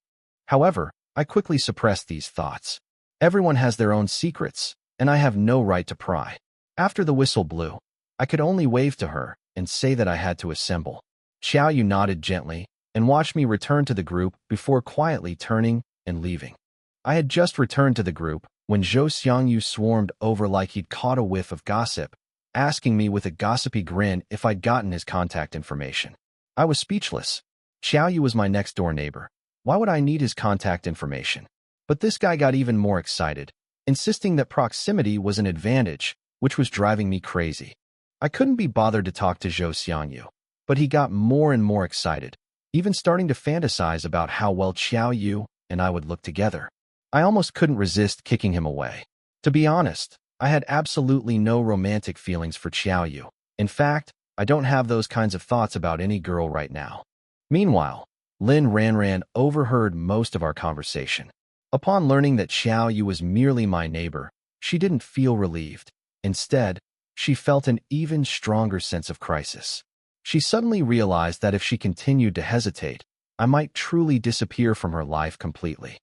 However, I quickly suppressed these thoughts. Everyone has their own secrets, and I have no right to pry. After the whistle blew, I could only wave to her and say that I had to assemble. Xiaoyu nodded gently and watched me return to the group before quietly turning and leaving. I had just returned to the group when Zhou Xiangyu swarmed over like he'd caught a whiff of gossip, asking me with a gossipy grin if I'd gotten his contact information. I was speechless. Xiaoyu was my next-door neighbor. Why would I need his contact information? But this guy got even more excited, insisting that proximity was an advantage, which was driving me crazy. I couldn't be bothered to talk to Zhou Xiangyu, but he got more and more excited, even starting to fantasize about how well Xiao Yu and I would look together. I almost couldn't resist kicking him away. To be honest, I had absolutely no romantic feelings for Xiao Yu. In fact, I don't have those kinds of thoughts about any girl right now. Meanwhile, Lin Ranran overheard most of our conversation. Upon learning that Xiao Yu was merely my neighbor, she didn't feel relieved. Instead, she felt an even stronger sense of crisis. She suddenly realized that if she continued to hesitate, I might truly disappear from her life completely.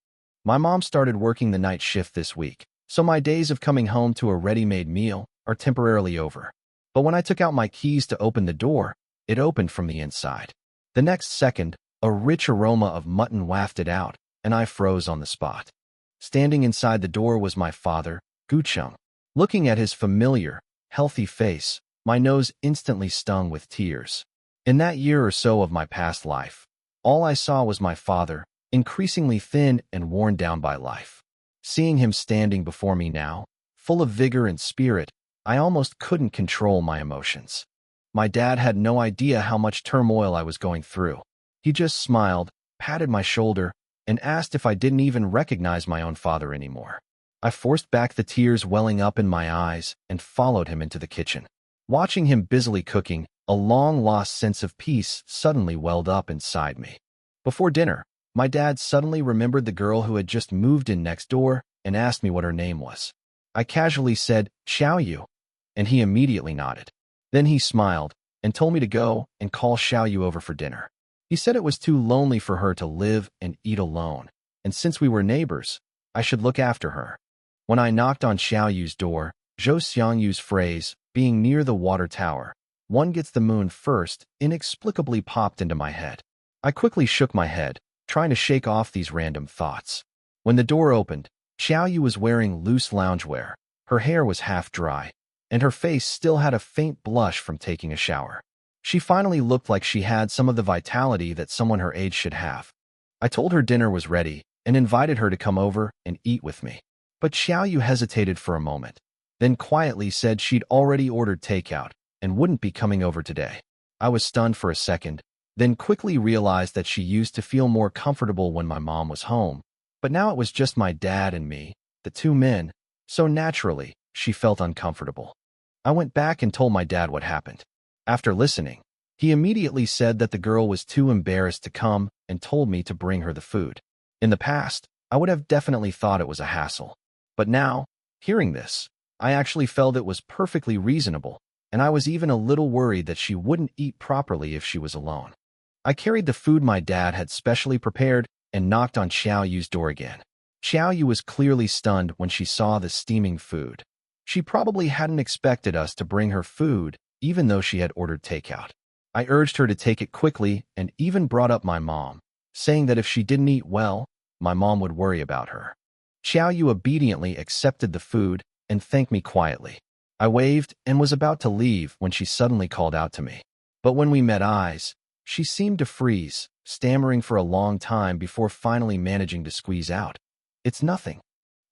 My mom started working the night shift this week, so my days of coming home to a ready-made meal are temporarily over. But when I took out my keys to open the door, it opened from the inside. The next second, a rich aroma of mutton wafted out, and I froze on the spot. Standing inside the door was my father, Gucheng. Looking at his familiar, healthy face, my nose instantly stung with tears. In that year or so of my past life, all I saw was my father, increasingly thin and worn down by life. Seeing him standing before me now, full of vigor and spirit, I almost couldn't control my emotions. My dad had no idea how much turmoil I was going through. He just smiled, patted my shoulder, and asked if I didn't even recognize my own father anymore. I forced back the tears welling up in my eyes and followed him into the kitchen. Watching him busily cooking, a long-lost sense of peace suddenly welled up inside me. Before dinner, my dad suddenly remembered the girl who had just moved in next door and asked me what her name was. I casually said, Xiao Yu, and he immediately nodded. Then he smiled and told me to go and call Xiao Yu over for dinner. He said it was too lonely for her to live and eat alone, and since we were neighbors, I should look after her. When I knocked on Xiao Yu's door, Zhou Xiangyu's phrase, being near the water tower, one gets the moon first, inexplicably popped into my head. I quickly shook my head, trying to shake off these random thoughts. When the door opened, Xiao Yu was wearing loose loungewear, her hair was half dry, and her face still had a faint blush from taking a shower. She finally looked like she had some of the vitality that someone her age should have. I told her dinner was ready and invited her to come over and eat with me. But Xiao Yu hesitated for a moment, then quietly said she'd already ordered takeout and wouldn't be coming over today. I was stunned for a second, then quickly realized that she used to feel more comfortable when my mom was home, but now it was just my dad and me, the two men, so naturally, she felt uncomfortable. I went back and told my dad what happened. After listening, he immediately said that the girl was too embarrassed to come and told me to bring her the food. In the past, I would have definitely thought it was a hassle. But now, hearing this, I actually felt it was perfectly reasonable, and I was even a little worried that she wouldn't eat properly if she was alone. I carried the food my dad had specially prepared and knocked on Xiao Yu's door again. Xiao Yu was clearly stunned when she saw the steaming food. She probably hadn't expected us to bring her food, even though she had ordered takeout. I urged her to take it quickly and even brought up my mom, saying that if she didn't eat well, my mom would worry about her. Xiao Yu obediently accepted the food and thanked me quietly. I waved and was about to leave when she suddenly called out to me. But when we met eyes, she seemed to freeze, stammering for a long time before finally managing to squeeze out, "It's nothing."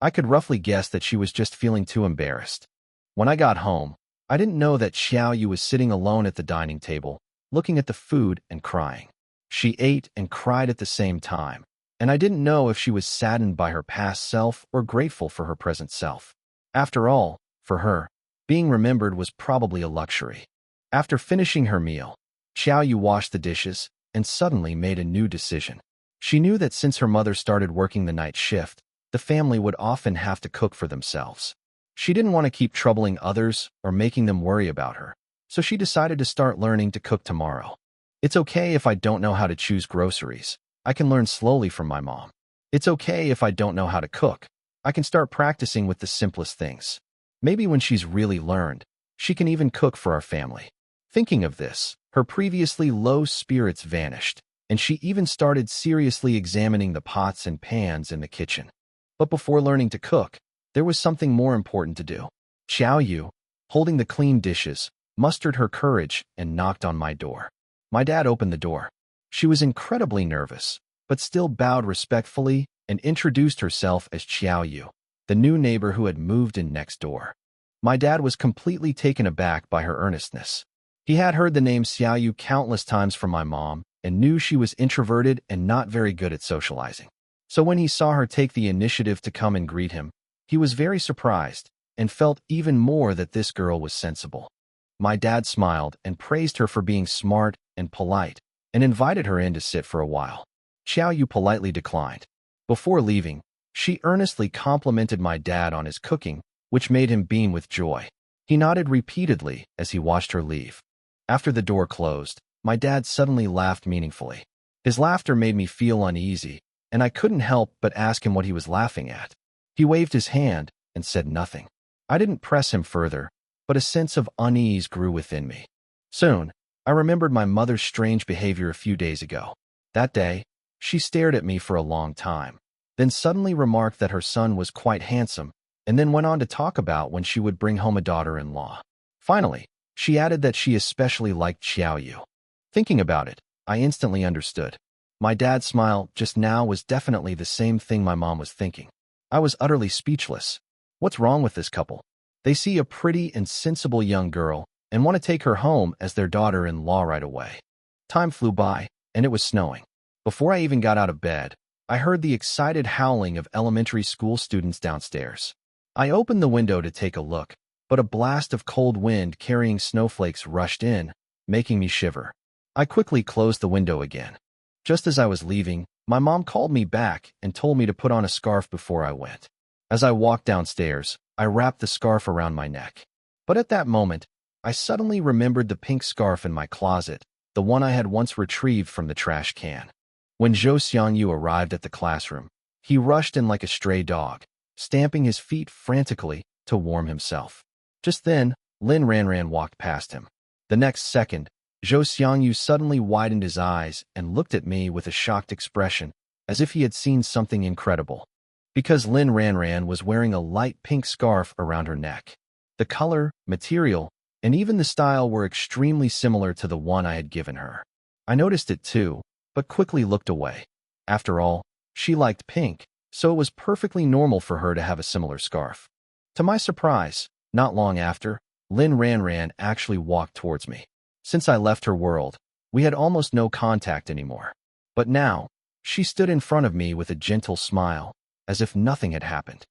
I could roughly guess that she was just feeling too embarrassed. When I got home, I didn't know that Xiao Yu was sitting alone at the dining table, looking at the food and crying. She ate and cried at the same time, and I didn't know if she was saddened by her past self or grateful for her present self. After all, for her, being remembered was probably a luxury. After finishing her meal, Xiao Yu washed the dishes and suddenly made a new decision. She knew that since her mother started working the night shift, the family would often have to cook for themselves. She didn't want to keep troubling others or making them worry about her, so she decided to start learning to cook tomorrow. It's okay if I don't know how to choose groceries. I can learn slowly from my mom. It's okay if I don't know how to cook. I can start practicing with the simplest things. Maybe when she's really learned, she can even cook for our family. Thinking of this, her previously low spirits vanished, and she even started seriously examining the pots and pans in the kitchen. But before learning to cook, there was something more important to do. Xiao Yu, holding the clean dishes, mustered her courage and knocked on my door. My dad opened the door. She was incredibly nervous, but still bowed respectfully and introduced herself as Xiao Yu. the new neighbor who had moved in next door. My dad was completely taken aback by her earnestness. He had heard the name Xiaoyu countless times from my mom and knew she was introverted and not very good at socializing. So when he saw her take the initiative to come and greet him, he was very surprised and felt even more that this girl was sensible. My dad smiled and praised her for being smart and polite and invited her in to sit for a while. Xiaoyu politely declined. Before leaving, she earnestly complimented my dad on his cooking, which made him beam with joy. He nodded repeatedly as he watched her leave. After the door closed, my dad suddenly laughed meaningfully. His laughter made me feel uneasy, and I couldn't help but ask him what he was laughing at. He waved his hand and said nothing. I didn't press him further, but a sense of unease grew within me. Soon, I remembered my mother's strange behavior a few days ago. That day, she stared at me for a long time, then suddenly remarked that her son was quite handsome, and then went on to talk about when she would bring home a daughter-in-law. Finally, she added that she especially liked Xiaoyu. Thinking about it, I instantly understood. My dad's smile just now was definitely the same thing my mom was thinking. I was utterly speechless. What's wrong with this couple? They see a pretty and sensible young girl and want to take her home as their daughter-in-law right away. Time flew by, and it was snowing. Before I even got out of bed, I heard the excited howling of elementary school students downstairs. I opened the window to take a look, but a blast of cold wind carrying snowflakes rushed in, making me shiver. I quickly closed the window again. Just as I was leaving, my mom called me back and told me to put on a scarf before I went. As I walked downstairs, I wrapped the scarf around my neck. But at that moment, I suddenly remembered the pink scarf in my closet, the one I had once retrieved from the trash can. When Zhou Xiangyu arrived at the classroom, he rushed in like a stray dog, stamping his feet frantically to warm himself. Just then, Lin Ranran walked past him. The next second, Zhou Xiangyu suddenly widened his eyes and looked at me with a shocked expression, as if he had seen something incredible. Because Lin Ranran was wearing a light pink scarf around her neck. The color, material, and even the style were extremely similar to the one I had given her. I noticed it too, but quickly looked away. After all, she liked pink, so it was perfectly normal for her to have a similar scarf. To my surprise, not long after, Lin Ranran actually walked towards me. Since I left her world, we had almost no contact anymore. But now, she stood in front of me with a gentle smile, as if nothing had happened.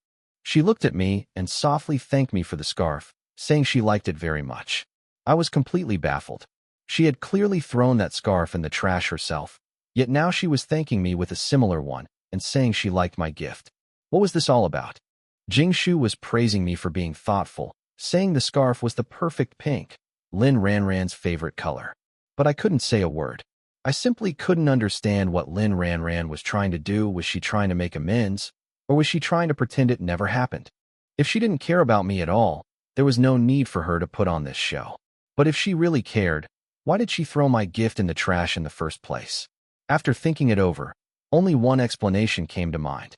She looked at me and softly thanked me for the scarf, saying she liked it very much. I was completely baffled. She had clearly thrown that scarf in the trash herself, yet now she was thanking me with a similar one and saying she liked my gift. What was this all about? Jingshu was praising me for being thoughtful, saying the scarf was the perfect pink, Lin Ranran's favorite color. But I couldn't say a word. I simply couldn't understand what Lin Ranran was trying to do. Was she trying to make amends, or was she trying to pretend it never happened? If she didn't care about me at all, there was no need for her to put on this show. But if she really cared, why did she throw my gift in the trash in the first place? After thinking it over, only one explanation came to mind.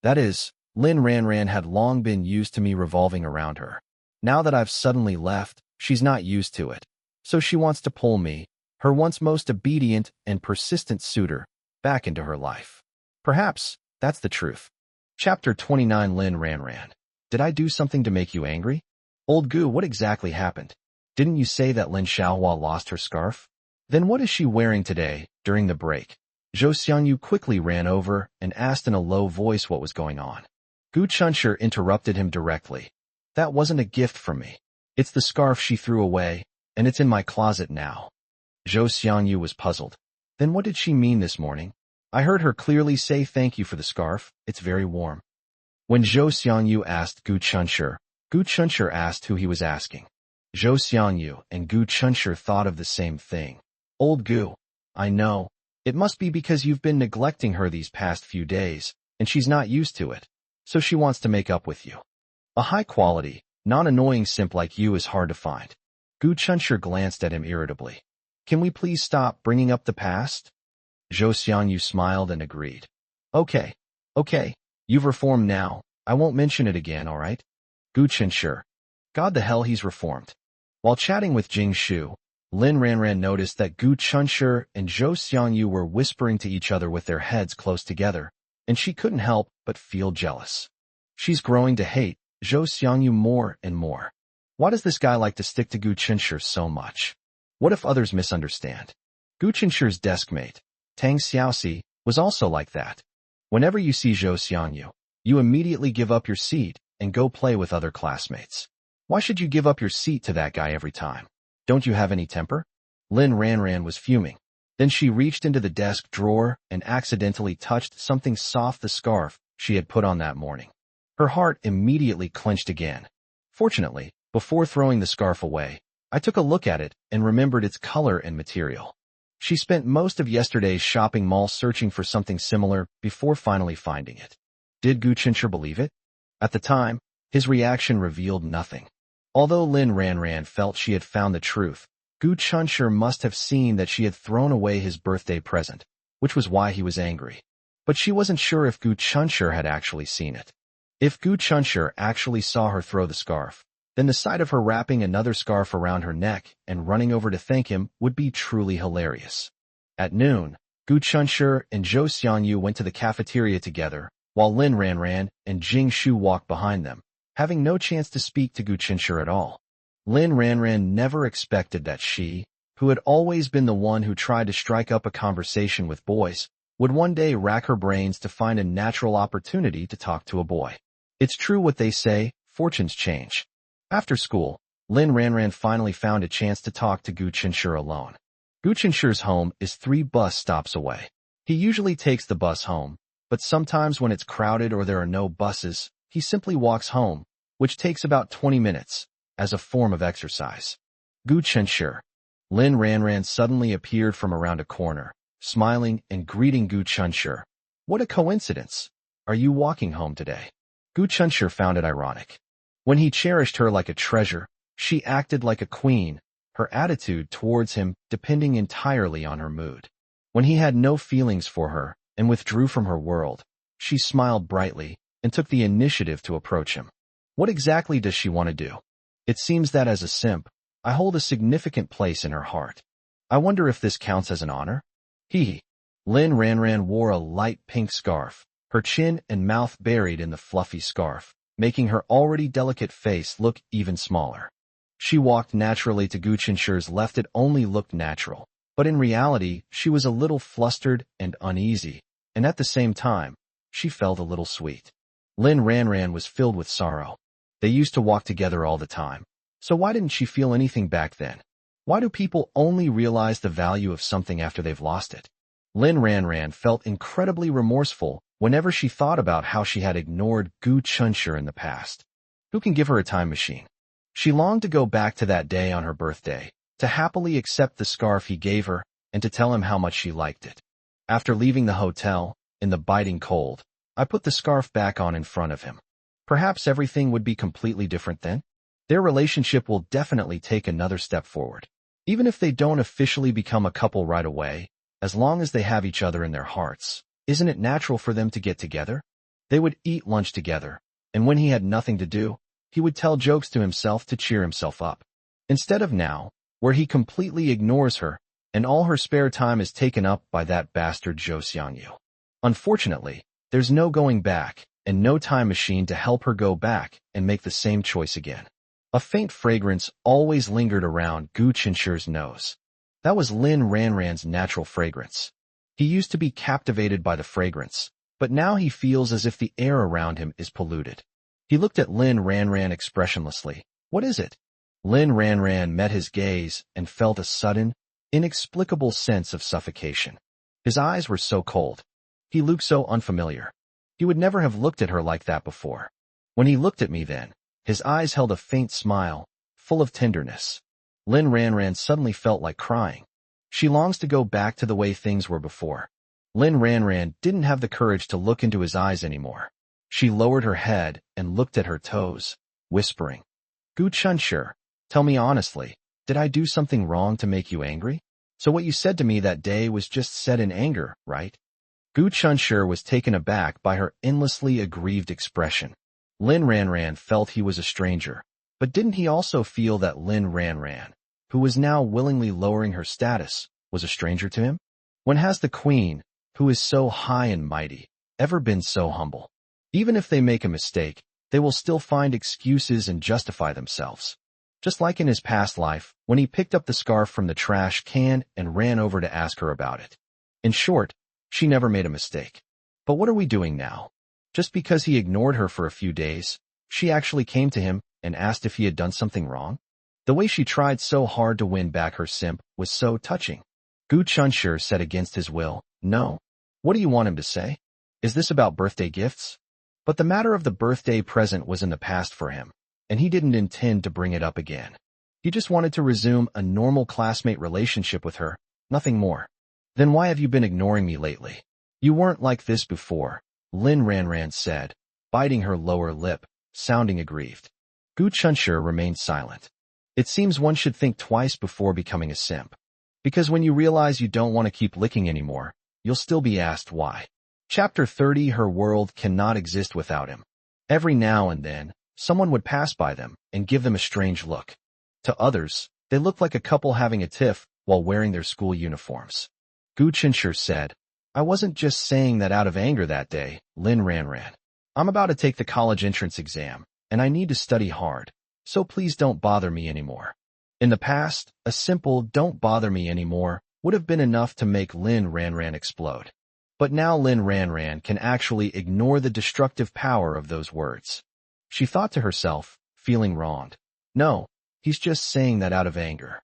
That is, Lin Ranran had long been used to me revolving around her. Now that I've suddenly left, she's not used to it. So she wants to pull me, her once most obedient and persistent suitor, back into her life. Perhaps that's the truth. Chapter 29. Lin Ranran. Did I do something to make you angry? Old Gu, what exactly happened? Didn't you say that Lin Xiaohua lost her scarf? Then what is she wearing today, during the break? Zhou Xiangyu quickly ran over and asked in a low voice what was going on. Gu Chunshi interrupted him directly. That wasn't a gift from me. It's the scarf she threw away, and it's in my closet now. Zhou Xiangyu was puzzled. Then what did she mean this morning? I heard her clearly say thank you for the scarf, it's very warm. When Zhou Xiangyu asked Gu Chunshi asked who he was asking. Zhou Xiangyu and Gu Chunshi thought of the same thing. Old Gu, I know. It must be because you've been neglecting her these past few days, and she's not used to it. So she wants to make up with you. A high-quality, non-annoying simp like you is hard to find. Gu Chunshi glanced at him irritably. Can we please stop bringing up the past? Zhou Xiangyu smiled and agreed. Okay. You've reformed now. I won't mention it again, all right? Gu Chunshi. God the hell, he's reformed. While chatting with Jingshu, Lin Ranran noticed that Gu Chunshi and Zhou Xiangyu were whispering to each other with their heads close together, and she couldn't help but feel jealous. She's growing to hate Zhou Xiangyu more and more. Why does this guy like to stick to Gu Qinsher so much? What if others misunderstand? Gu Qinsher's deskmate, Tang Xiaoxi, was also like that. Whenever you see Zhou Xiangyu, you immediately give up your seat and go play with other classmates. Why should you give up your seat to that guy every time? Don't you have any temper? Lin Ranran was fuming. Then she reached into the desk drawer and accidentally touched something soft, the scarf she had put on that morning. Her heart immediately clenched again. Fortunately, before throwing the scarf away, I took a look at it and remembered its color and material. She spent most of yesterday's shopping mall searching for something similar before finally finding it. Did Gu Qinsher believe it? At the time, his reaction revealed nothing. Although Lin Ranran felt she had found the truth, Gu Qinsher must have seen that she had thrown away his birthday present, which was why he was angry. But she wasn't sure if Gu Qinsher had actually seen it. If Gu Qinsher actually saw her throw the scarf, then the sight of her wrapping another scarf around her neck and running over to thank him would be truly hilarious. At noon, Gu Qinsher and Zhou Xiangyu went to the cafeteria together, while Lin Ranran and Jing Shu walked behind them, having no chance to speak to Gu Qinsher at all. Lin Ranran never expected that she, who had always been the one who tried to strike up a conversation with boys, would one day rack her brains to find a natural opportunity to talk to a boy. It's true what they say, fortunes change. After school, Lin Ranran finally found a chance to talk to Gu Qinsher alone. Gu Qinsher's home is 3 bus stops away. He usually takes the bus home, but sometimes when it's crowded or there are no buses, he simply walks home, which takes about 20 minutes, as a form of exercise. Gu Qinsher. Lin Ranran suddenly appeared from around a corner, smiling and greeting Gu Qinsher. What a coincidence! Are you walking home today? Gu Qinsher found it ironic. When he cherished her like a treasure, she acted like a queen, her attitude towards him depending entirely on her mood. When he had no feelings for her and withdrew from her world, she smiled brightly and took the initiative to approach him. What exactly does she want to do? It seems that as a simp, I hold a significant place in her heart. I wonder if this counts as an honor? Hee. Lin Ranran wore a light pink scarf, her chin and mouth buried in the fluffy scarf, making her already delicate face look even smaller. She walked naturally to Gu Qinsher's left. It only looked natural, but in reality, she was a little flustered and uneasy, and at the same time, she felt a little sweet. Lin Ranran was filled with sorrow. They used to walk together all the time, so why didn't she feel anything back then? Why do people only realize the value of something after they've lost it? Lin Ranran felt incredibly remorseful whenever she thought about how she had ignored Gu Qinsher in the past. Who can give her a time machine? She longed to go back to that day on her birthday, to happily accept the scarf he gave her, and to tell him how much she liked it. After leaving the hotel, in the biting cold, I put the scarf back on in front of him. Perhaps everything would be completely different then? Their relationship will definitely take another step forward. Even if they don't officially become a couple right away, as long as they have each other in their hearts, isn't it natural for them to get together? They would eat lunch together, and when he had nothing to do, he would tell jokes to himself to cheer himself up. Instead of now, where he completely ignores her, and all her spare time is taken up by that bastard Zhou Xiangyu. Unfortunately, there's no going back, and no time machine to help her go back and make the same choice again. A faint fragrance always lingered around Gu Qinsher's nose. That was Lin Ranran's natural fragrance. He used to be captivated by the fragrance, but now he feels as if the air around him is polluted. He looked at Lin Ranran expressionlessly. What is it? Lin Ranran met his gaze and felt a sudden, inexplicable sense of suffocation. His eyes were so cold. He looked so unfamiliar. He would never have looked at her like that before. When he looked at me then, his eyes held a faint smile, full of tenderness. Lin Ranran suddenly felt like crying. She longs to go back to the way things were before. Lin Ranran didn't have the courage to look into his eyes anymore. She lowered her head and looked at her toes, whispering, Gu Qinsher, tell me honestly, did I do something wrong to make you angry? So what you said to me that day was just said in anger, right? Gu Qinsher was taken aback by her endlessly aggrieved expression. Lin Ranran felt he was a stranger, but didn't he also feel that Lin Ranran, who was now willingly lowering her status, was a stranger to him? When has the queen, who is so high and mighty, ever been so humble? Even if they make a mistake, they will still find excuses and justify themselves. Just like in his past life, when he picked up the scarf from the trash can and ran over to ask her about it. In short, she never made a mistake. But what are we doing now? Just because he ignored her for a few days, she actually came to him and asked if he had done something wrong? The way she tried so hard to win back her simp was so touching. Gu Chunshur said against his will, "No. What do you want him to say? Is this about birthday gifts?" But the matter of the birthday present was in the past for him, and he didn't intend to bring it up again. He just wanted to resume a normal classmate relationship with her, nothing more. "Then why have you been ignoring me lately? You weren't like this before," Lin Ranran said, biting her lower lip, sounding aggrieved. Gu Chunshur remained silent. It seems one should think twice before becoming a simp. Because when you realize you don't want to keep licking anymore, you'll still be asked why. Chapter 30. Her world cannot exist without him. Every now and then, someone would pass by them and give them a strange look. To others, they looked like a couple having a tiff while wearing their school uniforms. Gu Chunshur said, "I wasn't just saying that out of anger that day, Lin Ranran. I'm about to take the college entrance exam, and I need to study hard, so please don't bother me anymore." In the past, a simple "don't bother me anymore" would have been enough to make Lin Ranran explode. But now Lin Ranran can actually ignore the destructive power of those words. She thought to herself, feeling wronged. No, he's just saying that out of anger.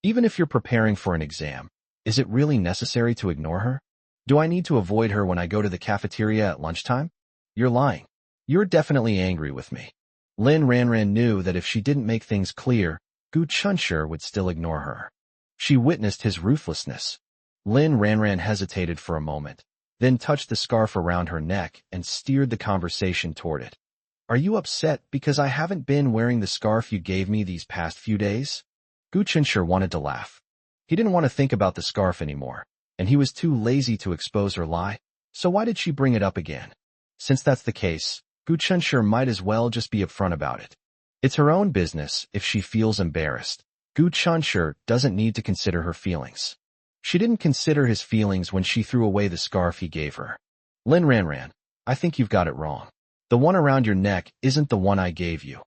Even if you're preparing for an exam, is it really necessary to ignore her? Do I need to avoid her when I go to the cafeteria at lunchtime? You're lying. You're definitely angry with me. Lin Ranran knew that if she didn't make things clear, Gu Chunshur would still ignore her. She witnessed his ruthlessness. Lin Ranran hesitated for a moment, then touched the scarf around her neck and steered the conversation toward it. "Are you upset because I haven't been wearing the scarf you gave me these past few days?" Gu Chunshur wanted to laugh. He didn't want to think about the scarf anymore, and he was too lazy to expose her lie, so why did she bring it up again? Since that's the case, Gu Chunshur might as well just be upfront about it. It's her own business if she feels embarrassed. Gu Chunshur doesn't need to consider her feelings. She didn't consider his feelings when she threw away the scarf he gave her. "Lin Ranran, I think you've got it wrong. The one around your neck isn't the one I gave you,"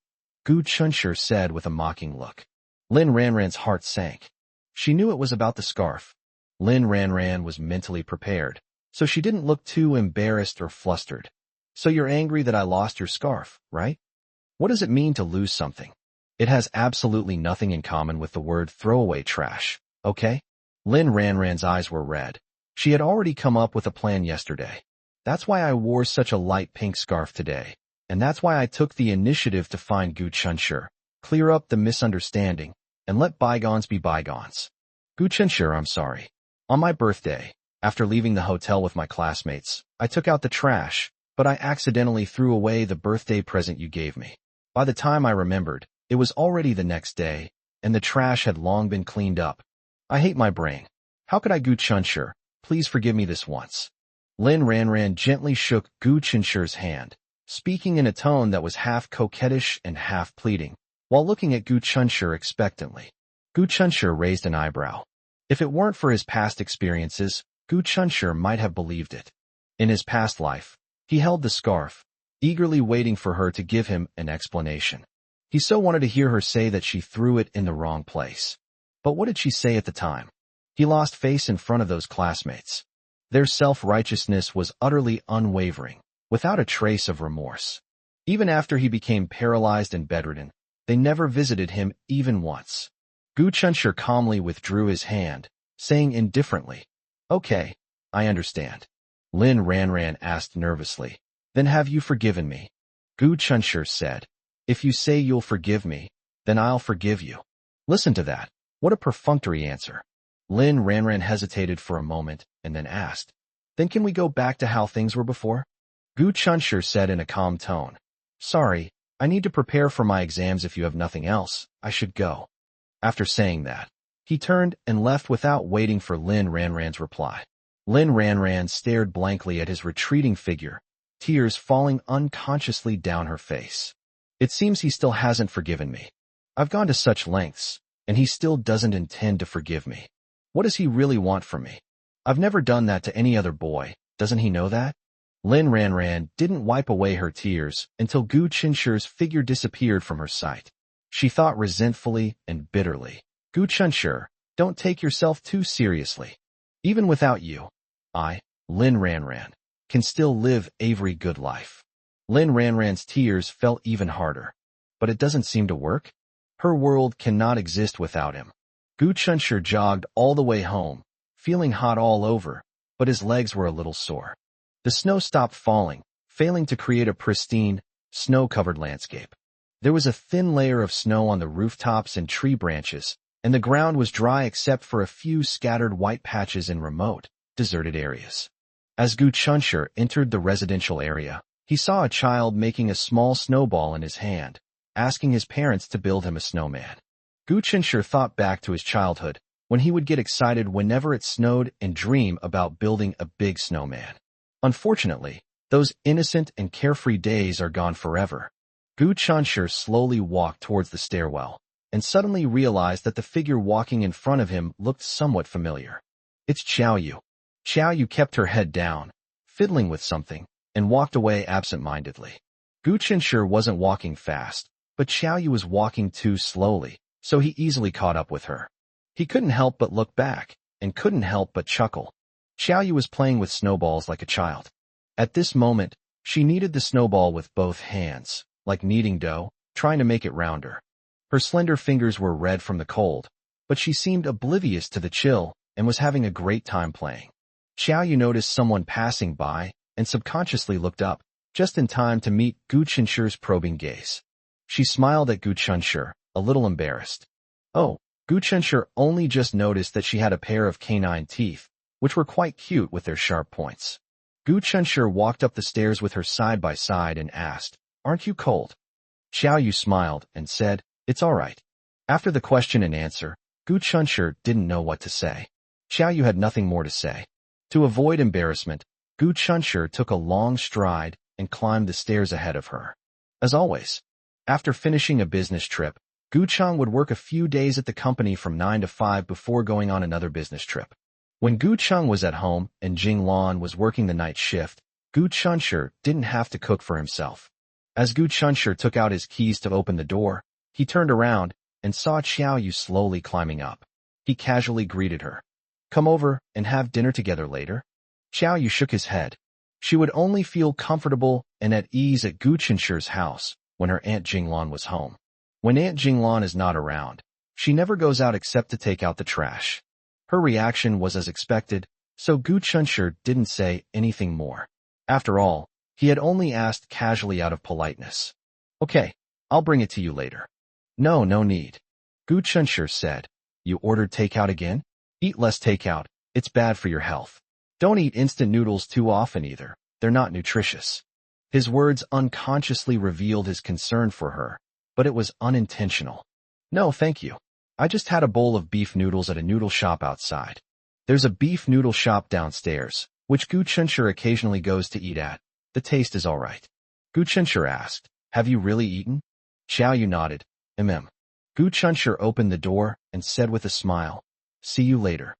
Gu Chunshur said with a mocking look. Lin Ranran's heart sank. She knew it was about the scarf. Lin Ranran was mentally prepared, so she didn't look too embarrassed or flustered. "So you're angry that I lost your scarf, right? What does it mean to lose something? It has absolutely nothing in common with the word throwaway trash, okay?" Lin Ranran's eyes were red. She had already come up with a plan yesterday. "That's why I wore such a light pink scarf today, and that's why I took the initiative to find Gu Chunshur, clear up the misunderstanding, and let bygones be bygones. Gu Chunshur, I'm sorry. On my birthday, after leaving the hotel with my classmates, I took out the trash, but I accidentally threw away the birthday present you gave me. By the time I remembered, it was already the next day, and the trash had long been cleaned up. I hate my brain. How could I, Gu Chunshur? Please forgive me this once." Lin Ranran gently shook Gu Chunshur's hand, speaking in a tone that was half coquettish and half pleading, while looking at Gu Chunshur expectantly. Gu Chunshur raised an eyebrow. If it weren't for his past experiences, Gu Chunshur might have believed it. In his past life, he held the scarf, eagerly waiting for her to give him an explanation. He so wanted to hear her say that she threw it in the wrong place. But what did she say at the time? He lost face in front of those classmates. Their self-righteousness was utterly unwavering, without a trace of remorse. Even after he became paralyzed and bedridden, they never visited him even once. Gu Chunshur calmly withdrew his hand, saying indifferently, "Okay, I understand." Lin Ranran asked nervously, "Then have you forgiven me?" Gu Chunshur said, "If you say you'll forgive me, then I'll forgive you." Listen to that. What a perfunctory answer. Lin Ranran hesitated for a moment and then asked, "Then can we go back to how things were before?" Gu Chunshur said in a calm tone, "Sorry, I need to prepare for my exams. If you have nothing else, I should go." After saying that, he turned and left without waiting for Lin Ranran's reply. Lin Ranran stared blankly at his retreating figure, tears falling unconsciously down her face. "It seems he still hasn't forgiven me. I've gone to such lengths, and he still doesn't intend to forgive me. What does he really want from me? I've never done that to any other boy, doesn't he know that?" Lin Ranran didn't wipe away her tears until Gu Qinshi's figure disappeared from her sight. She thought resentfully and bitterly, Gu Qinshi, don't take yourself too seriously. Even without you, I, Lin Ranran, can still live a very good life. Lin Ranran's tears fell even harder. But it doesn't seem to work. Her world cannot exist without him. Gu Qinshi jogged all the way home, feeling hot all over, but his legs were a little sore. The snow stopped falling, failing to create a pristine, snow-covered landscape. There was a thin layer of snow on the rooftops and tree branches, and the ground was dry except for a few scattered white patches in remote, deserted areas. As Gu Qinshi entered the residential area, he saw a child making a small snowball in his hand, asking his parents to build him a snowman. Gu Qinshi thought back to his childhood, when he would get excited whenever it snowed and dream about building a big snowman. Unfortunately, those innocent and carefree days are gone forever. Gu Qinshi slowly walked towards the stairwell, and suddenly realized that the figure walking in front of him looked somewhat familiar. It's Xiaoyu. Xiaoyu kept her head down, fiddling with something, and walked away absent-mindedly. Gu Qinshi wasn't walking fast, but Xiaoyu was walking too slowly, so he easily caught up with her. He couldn't help but look back, and couldn't help but chuckle. Xiaoyu was playing with snowballs like a child. At this moment, she kneaded the snowball with both hands, like kneading dough, trying to make it rounder. Her slender fingers were red from the cold, but she seemed oblivious to the chill and was having a great time playing. Xiaoyu noticed someone passing by and subconsciously looked up, just in time to meet Gu Qinshi's probing gaze. She smiled at Gu Qinshi, a little embarrassed. Oh, Gu Qinshi only just noticed that she had a pair of canine teeth, which were quite cute with their sharp points. Gu Qinshi walked up the stairs with her side by side and asked, "Aren't you cold?" Xiaoyu smiled and said, "It's all right." After the question and answer, Gu Qinshi didn't know what to say. Xiaoyu had nothing more to say. To avoid embarrassment, Gu Qinshi took a long stride and climbed the stairs ahead of her. As always, after finishing a business trip, Gu Chang would work a few days at the company from 9 to 5 before going on another business trip. When Gu Chang was at home and Jing Lan was working the night shift, Gu Qinshi didn't have to cook for himself. As Gu Qinshi took out his keys to open the door, he turned around and saw Xiaoyu slowly climbing up. He casually greeted her. "Come over and have dinner together later." Xiaoyu shook his head. She would only feel comfortable and at ease at Gu Qinshi's house when her Aunt Jinglan was home. When Aunt Jinglan is not around, she never goes out except to take out the trash. Her reaction was as expected, so Gu Qinshi didn't say anything more. After all, he had only asked casually out of politeness. "Okay, I'll bring it to you later." "No, no need." Gu Qinshi said. "You ordered takeout again? Eat less takeout, it's bad for your health. Don't eat instant noodles too often either, they're not nutritious." His words unconsciously revealed his concern for her, but it was unintentional. "No, thank you. I just had a bowl of beef noodles at a noodle shop outside. There's a beef noodle shop downstairs, which Gu Qinshi occasionally goes to eat at. The taste is all right." Gu Qinshi asked, "Have you really eaten?" Xiaoyu nodded. Gu Qinshi opened the door and said with a smile, "See you later."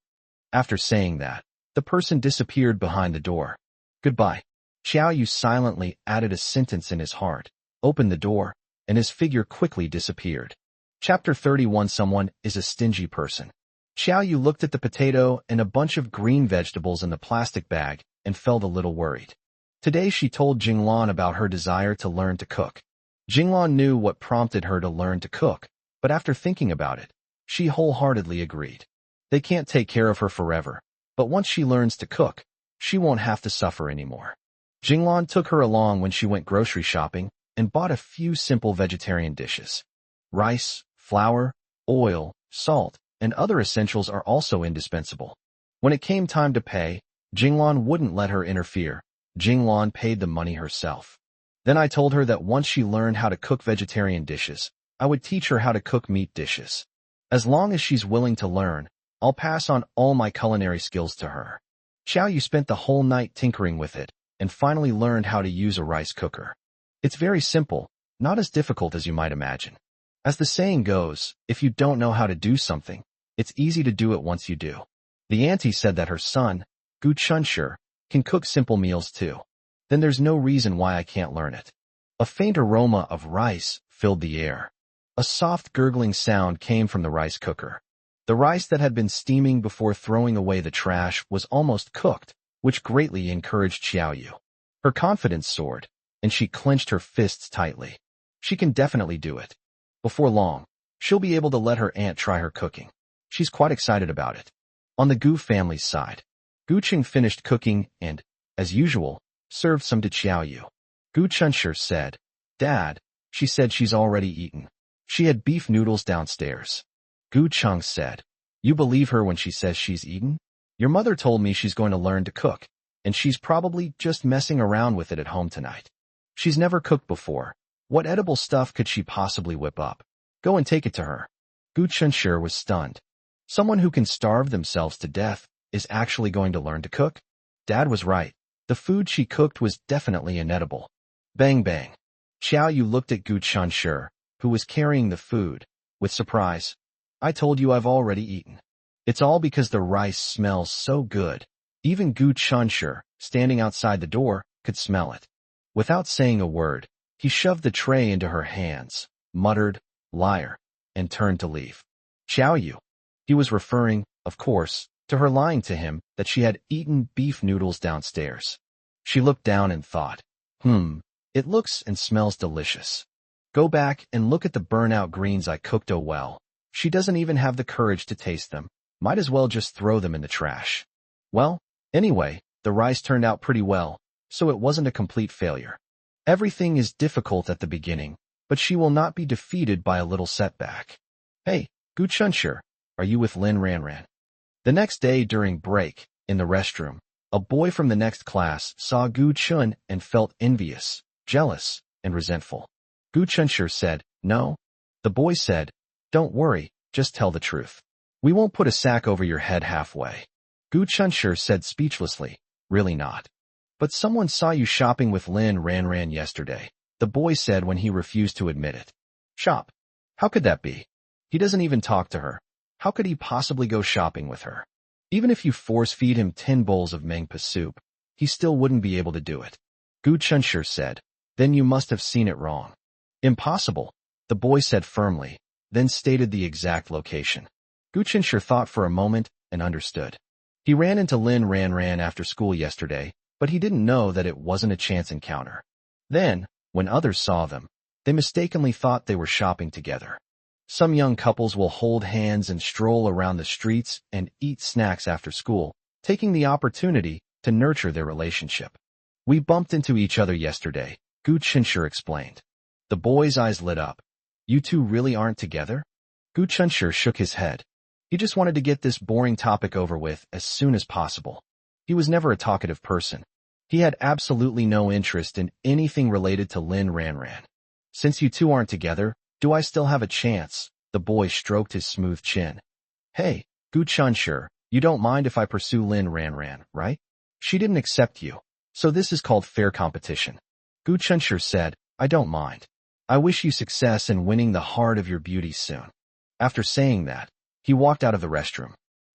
After saying that, the person disappeared behind the door. "Goodbye." Xiaoyu silently added a sentence in his heart, opened the door, and his figure quickly disappeared. Chapter 31. Someone is a stingy person. Xiaoyu looked at the potato and a bunch of green vegetables in the plastic bag and felt a little worried. Today she told Jinglan about her desire to learn to cook. Jinglan knew what prompted her to learn to cook, but after thinking about it, she wholeheartedly agreed. They can't take care of her forever, but once she learns to cook, she won't have to suffer anymore. Jinglan took her along when she went grocery shopping and bought a few simple vegetarian dishes. Rice, flour, oil, salt, and other essentials are also indispensable. When it came time to pay, Jinglan wouldn't let her interfere. Jinglan paid the money herself. Then I told her that once she learned how to cook vegetarian dishes, I would teach her how to cook meat dishes. As long as she's willing to learn, I'll pass on all my culinary skills to her. Xiaoyu spent the whole night tinkering with it, and finally learned how to use a rice cooker. It's very simple, not as difficult as you might imagine. As the saying goes, if you don't know how to do something, it's easy to do it once you do. The auntie said that her son, Gu Qinshi, can cook simple meals too. then there's no reason why I can't learn it. A faint aroma of rice filled the air. A soft gurgling sound came from the rice cooker. The rice that had been steaming before throwing away the trash was almost cooked, which greatly encouraged Xiaoyu. Her confidence soared, and she clenched her fists tightly. She can definitely do it. Before long, she'll be able to let her aunt try her cooking. She's quite excited about it. On the Gu family's side, Gu Qing finished cooking and, as usual, served some to Xiaoyu. Gu Chunshir said, "Dad," she said she's already eaten. She had beef noodles downstairs. Gu Cheng said, "You believe her when she says she's eaten? Your mother told me she's going to learn to cook, and she's probably just messing around with it at home tonight. She's never cooked before. What edible stuff could she possibly whip up? Go and take it to her." Gu Chunshir was stunned. Someone who can starve themselves to death is actually going to learn to cook? Dad was right. The food she cooked was definitely inedible. Bang bang. Xiaoyu looked at Gu Chunshir, who was carrying the food, with surprise. "I told you I've already eaten. It's all because the rice smells so good." Even Gu Chunshir, standing outside the door, could smell it. Without saying a word, he shoved the tray into her hands, muttered, "Liar," and turned to leave. Xiaoyu. He was referring, of course, to her lying to him that she had eaten beef noodles downstairs. She looked down and thought, it looks and smells delicious. Go back and look at the burnout greens I cooked. Oh well. She doesn't even have the courage to taste them. Might as well just throw them in the trash. Well, anyway, the rice turned out pretty well, so it wasn't a complete failure. Everything is difficult at the beginning, but she will not be defeated by a little setback. Hey, Gu Chunshir, are you with Lin Ranran? The next day during break, in the restroom, a boy from the next class saw Gu Chun and felt envious, jealous, and resentful. Gu Chunshir said, "No." The boy said, "Don't worry, just tell the truth. We won't put a sack over your head halfway." Gu Chunshir said speechlessly, "Really not. But someone saw you shopping with Lin Ranran yesterday," the boy said when he refused to admit it. "Shop? How could that be? He doesn't even talk to her. How could he possibly go shopping with her? Even if you force-feed him 10 bowls of mangpa soup, he still wouldn't be able to do it." Gu Chunshir said, "Then you must have seen it wrong." "Impossible," the boy said firmly, then stated the exact location. Gu Chunshir thought for a moment and understood. He ran into Lin Ranran after school yesterday, but he didn't know that it wasn't a chance encounter. Then, when others saw them, they mistakenly thought they were shopping together. Some young couples will hold hands and stroll around the streets and eat snacks after school, taking the opportunity to nurture their relationship. "We bumped into each other yesterday," Gu Chunshir explained. The boy's eyes lit up. "You two really aren't together?" Gu Chunshir shook his head. He just wanted to get this boring topic over with as soon as possible. He was never a talkative person. He had absolutely no interest in anything related to Lin Ranran. "Since you two aren't together, do I still have a chance?" The boy stroked his smooth chin. "Hey, Gu Chunshir, you don't mind if I pursue Lin Ranran, right? She didn't accept you, so this is called fair competition." Gu Chunshir said, "I don't mind. I wish you success in winning the heart of your beauty soon." After saying that, he walked out of the restroom.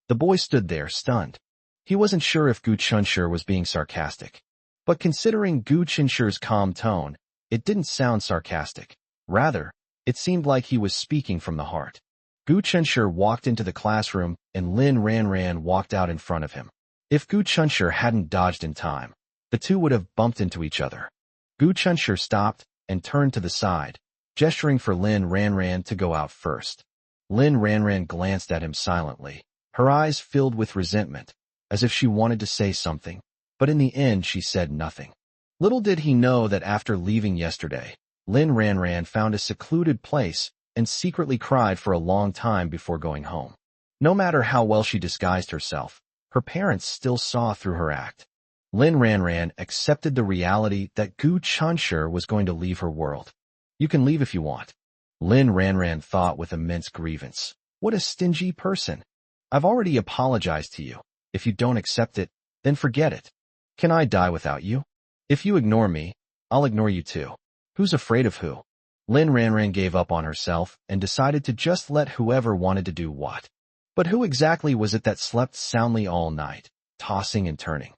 The boy stood there, stunned. He wasn't sure if Gu Chunshir was being sarcastic. But considering Gu Chunshir's calm tone, it didn't sound sarcastic. Rather, it seemed like he was speaking from the heart. Gu Chunshir walked into the classroom, and Lin Ranran walked out in front of him. If Gu Chunshir hadn't dodged in time, the two would have bumped into each other. Gu Chunshir stopped and turned to the side, gesturing for Lin Ranran to go out first. Lin Ranran glanced at him silently, her eyes filled with resentment, as if she wanted to say something, but in the end she said nothing. Little did he know that after leaving yesterday, Lin Ranran found a secluded place and secretly cried for a long time before going home. No matter how well she disguised herself, her parents still saw through her act. Lin Ranran accepted the reality that Gu Chunshir was going to leave her world. "You can leave if you want." Lin Ranran thought with immense grievance. "What a stingy person. I've already apologized to you. If you don't accept it, then forget it. Can I die without you? If you ignore me, I'll ignore you too. Who's afraid of who?" Lin Ranran gave up on herself and decided to just let whoever wanted to do what. But who exactly was it that slept soundly all night, tossing and turning?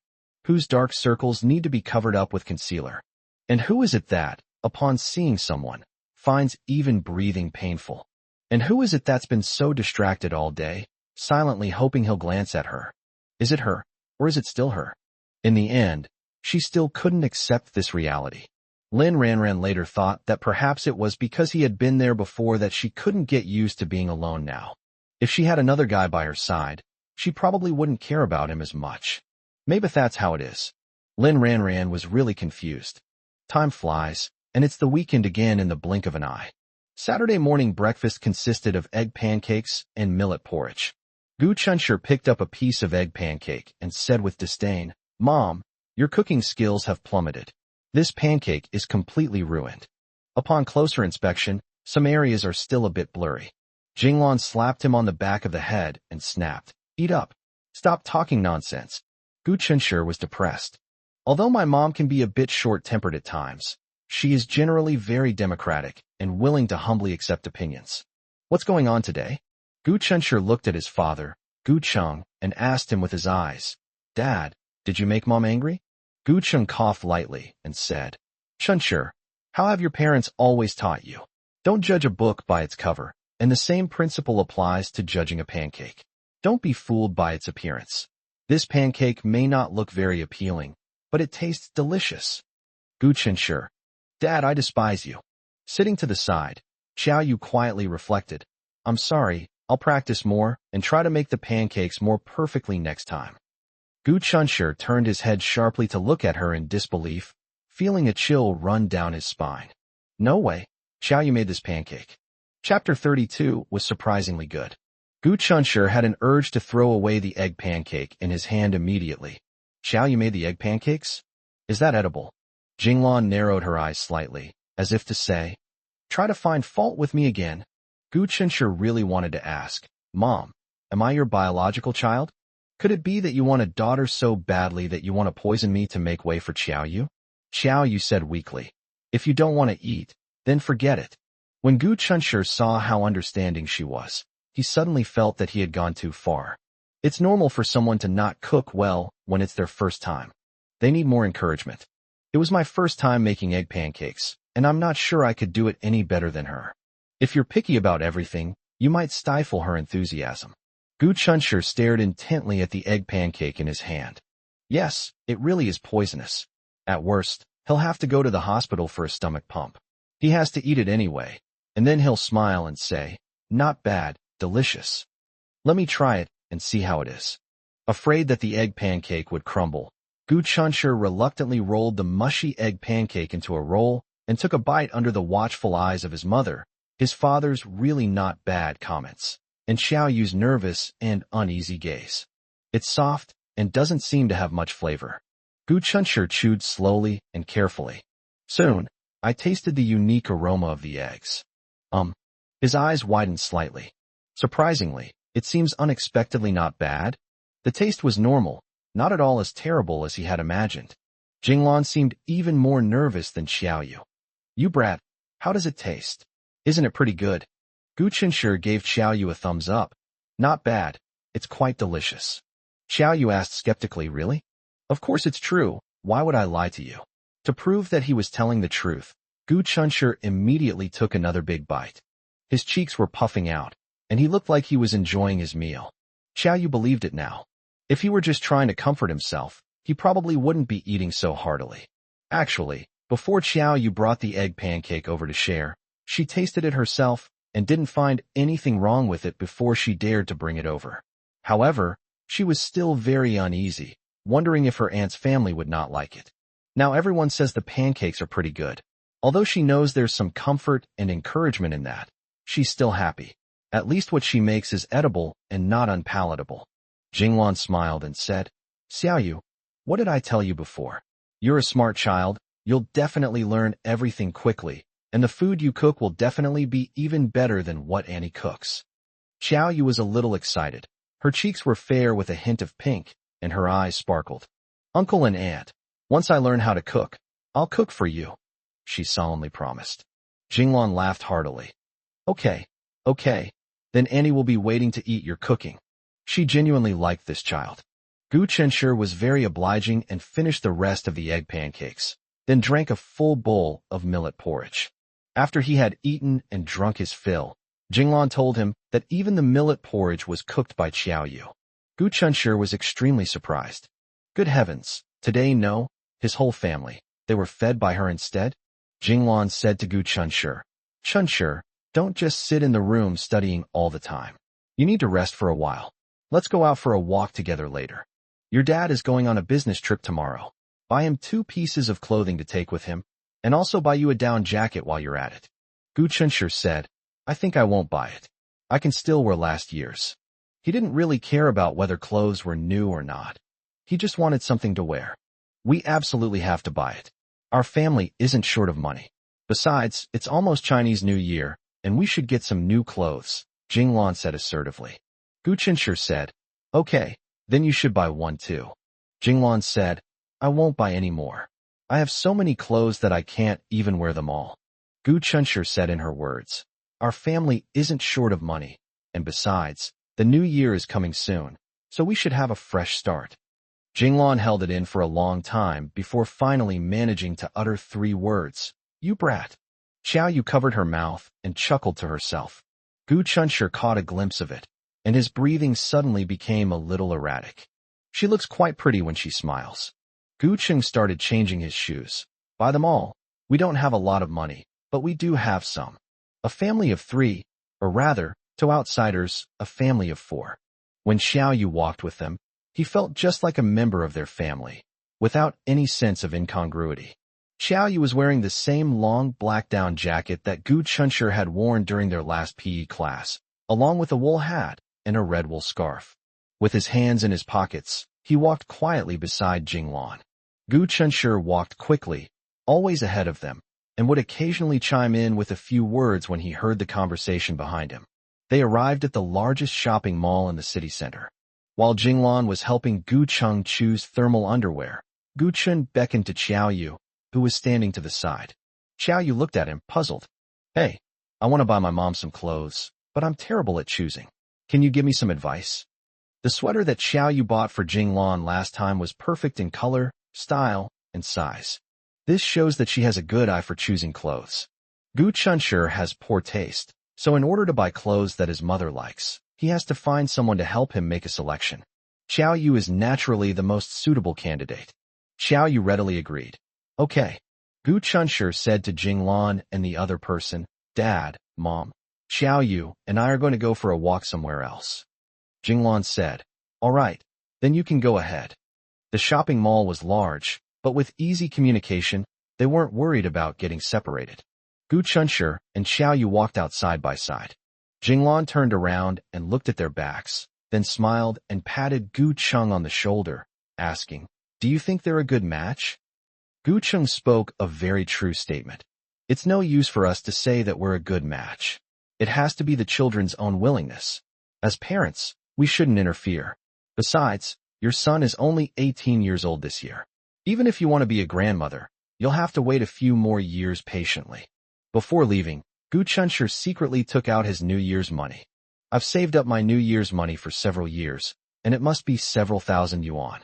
whose dark circles need to be covered up with concealer? And who is it that, upon seeing someone, finds even breathing painful? And who is it that's been so distracted all day, silently hoping he'll glance at her? Is it her, or is it still her? In the end, she still couldn't accept this reality. Lin Ranran later thought that perhaps it was because he had been there before that she couldn't get used to being alone now. If she had another guy by her side, she probably wouldn't care about him as much. Maybe that's how it is. Lin Ranran was really confused. Time flies, and it's the weekend again in the blink of an eye. Saturday morning breakfast consisted of egg pancakes and millet porridge. Gu Chunshur picked up a piece of egg pancake and said with disdain, "Mom, your cooking skills have plummeted. This pancake is completely ruined." Upon closer inspection, some areas are still a bit blurry. Jinglan slapped him on the back of the head and snapped, "Eat up. Stop talking nonsense." Gu Chunshur was depressed. Although my mom can be a bit short-tempered at times, she is generally very democratic and willing to humbly accept opinions. "What's going on today?" Gu Chunshur looked at his father, Gu Chung, and asked him with his eyes, "Dad, did you make Mom angry?" Gu Chung coughed lightly and said, "Chunshur, how have your parents always taught you? Don't judge a book by its cover, and the same principle applies to judging a pancake. Don't be fooled by its appearance. This pancake may not look very appealing, but it tastes delicious." Gu Chunshur, "Dad, I despise you." Sitting to the side, Xiao Yu quietly reflected, "I'm sorry, I'll practice more and try to make the pancakes more perfectly next time." Gu Chunshur turned his head sharply to look at her in disbelief, feeling a chill run down his spine. "No way, Xiao Yu made this pancake." Chapter 32 was surprisingly good. Gu Chunshur had an urge to throw away the egg pancake in his hand immediately. "Xiao Yu made the egg pancakes? Is that edible?" Jinglan narrowed her eyes slightly, as if to say, "Try to find fault with me again." Gu Chunshur really wanted to ask, "Mom, am I your biological child? Could it be that you want a daughter so badly that you want to poison me to make way for Xiao Yu?" Xiao Yu said weakly, "If you don't want to eat, then forget it." When Gu Chunshur saw how understanding she was, he suddenly felt that he had gone too far. It's normal for someone to not cook well when it's their first time. They need more encouragement. It was my first time making egg pancakes, and I'm not sure I could do it any better than her. If you're picky about everything, you might stifle her enthusiasm. Gu Chunshur stared intently at the egg pancake in his hand. Yes, it really is poisonous. At worst, he'll have to go to the hospital for a stomach pump. He has to eat it anyway, and then he'll smile and say, "Not bad, delicious. Let me try it and see how it is." Afraid that the egg pancake would crumble, Gu Chunshur reluctantly rolled the mushy egg pancake into a roll and took a bite under the watchful eyes of his mother, his father's really not bad comments, and Xiao Yu's nervous and uneasy gaze. "It's soft and doesn't seem to have much flavor." Gu Chunshur chewed slowly and carefully. "Soon, I tasted the unique aroma of the eggs." His eyes widened slightly. Surprisingly, it seems unexpectedly not bad. The taste was normal, not at all as terrible as he had imagined. Jinglan seemed even more nervous than Xiao Yu. "You brat, how does it taste? Isn't it pretty good?" Gu Chunshur gave Xiao Yu a thumbs up. "Not bad, it's quite delicious." Xiao Yu asked skeptically, "Really?" "Of course it's true, why would I lie to you?" To prove that he was telling the truth, Gu Chunshur immediately took another big bite. His cheeks were puffing out, and he looked like he was enjoying his meal. Xiao Yu believed it now. If he were just trying to comfort himself, he probably wouldn't be eating so heartily. Actually, before Xiao Yu brought the egg pancake over to share, she tasted it herself and didn't find anything wrong with it before she dared to bring it over. However, she was still very uneasy, wondering if her aunt's family would not like it. Now everyone says the pancakes are pretty good. Although she knows there's some comfort and encouragement in that, she's still happy. At least what she makes is edible and not unpalatable. Jinglan smiled and said, "Xiao Yu, what did I tell you before? You're a smart child, you'll definitely learn everything quickly, and the food you cook will definitely be even better than what Annie cooks." Xiao Yu was a little excited. Her cheeks were fair with a hint of pink, and her eyes sparkled. "Uncle and Aunt, once I learn how to cook, I'll cook for you," she solemnly promised. Jinglan laughed heartily. Okay, then Annie will be waiting to eat your cooking." She genuinely liked this child. Gu Chenshur was very obliging and finished the rest of the egg pancakes, then drank a full bowl of millet porridge. After he had eaten and drunk his fill, Jinglan told him that even the millet porridge was cooked by Xiaoyu. Gu Chenshur was extremely surprised. Good heavens, today no, his whole family, they were fed by her instead? Jinglan said to Gu Chenshur, Chenshur, don't just sit in the room studying all the time. You need to rest for a while. Let's go out for a walk together later. Your dad is going on a business trip tomorrow. Buy him 2 pieces of clothing to take with him, and also buy you a down jacket while you're at it. Gu Chenshur said, I think I won't buy it. I can still wear last year's. He didn't really care about whether clothes were new or not. He just wanted something to wear. We absolutely have to buy it. Our family isn't short of money. Besides, it's almost Chinese New Year, and we should get some new clothes, Jinglan said assertively. Gu Chenshur said, okay, then you should buy one too. Jinglan said, I won't buy any more. I have so many clothes that I can't even wear them all. Gu Chenshur said in her words, our family isn't short of money, and besides, the new year is coming soon, so we should have a fresh start. Jinglan held it in for a long time before finally managing to utter 3 words, you brat. Xiaoyu covered her mouth and chuckled to herself. Gu Chenshur caught a glimpse of it, and his breathing suddenly became a little erratic. She looks quite pretty when she smiles. Gu Cheng started changing his shoes. Buy them all. We don't have a lot of money, but we do have some. A family of 3, or rather, to outsiders, a family of 4. When Xiaoyu walked with them, he felt just like a member of their family, without any sense of incongruity. Xiaoyu was wearing the same long black down jacket that Gu Chenshur had worn during their last PE class, along with a wool hat and a red wool scarf. With his hands in his pockets, he walked quietly beside Jinglan. Gu Chenshur walked quickly, always ahead of them, and would occasionally chime in with a few words when he heard the conversation behind him. They arrived at the largest shopping mall in the city center. While Jinglan was helping Gu Cheng choose thermal underwear, Gu Chen beckoned to Xiaoyu, who was standing to the side. Xiaoyu looked at him, puzzled. Hey, I want to buy my mom some clothes, but I'm terrible at choosing. Can you give me some advice? The sweater that Xiaoyu bought for Jinglan last time was perfect in color, style, and size. This shows that she has a good eye for choosing clothes. Gu Chenshur has poor taste, so in order to buy clothes that his mother likes, he has to find someone to help him make a selection. Xiaoyu is naturally the most suitable candidate. Xiaoyu readily agreed. Okay. Gu Chenshur said to Jinglan and the other person, Dad, Mom, Xiaoyu and I are going to go for a walk somewhere else. Jinglan said, all right, then you can go ahead. The shopping mall was large, but with easy communication, they weren't worried about getting separated. Gu Chenshur and Xiaoyu walked out side by side. Jinglan turned around and looked at their backs, then smiled and patted Gu Cheng on the shoulder, asking, do you think they're a good match? Gu Cheng spoke a very true statement. It's no use for us to say that we're a good match. It has to be the children's own willingness. As parents, we shouldn't interfere. Besides, your son is only 18 years old this year. Even if you want to be a grandmother, you'll have to wait a few more years patiently. Before leaving, Gu Chenshur secretly took out his New Year's money. I've saved up my New Year's money for several years, and it must be several thousand yuan.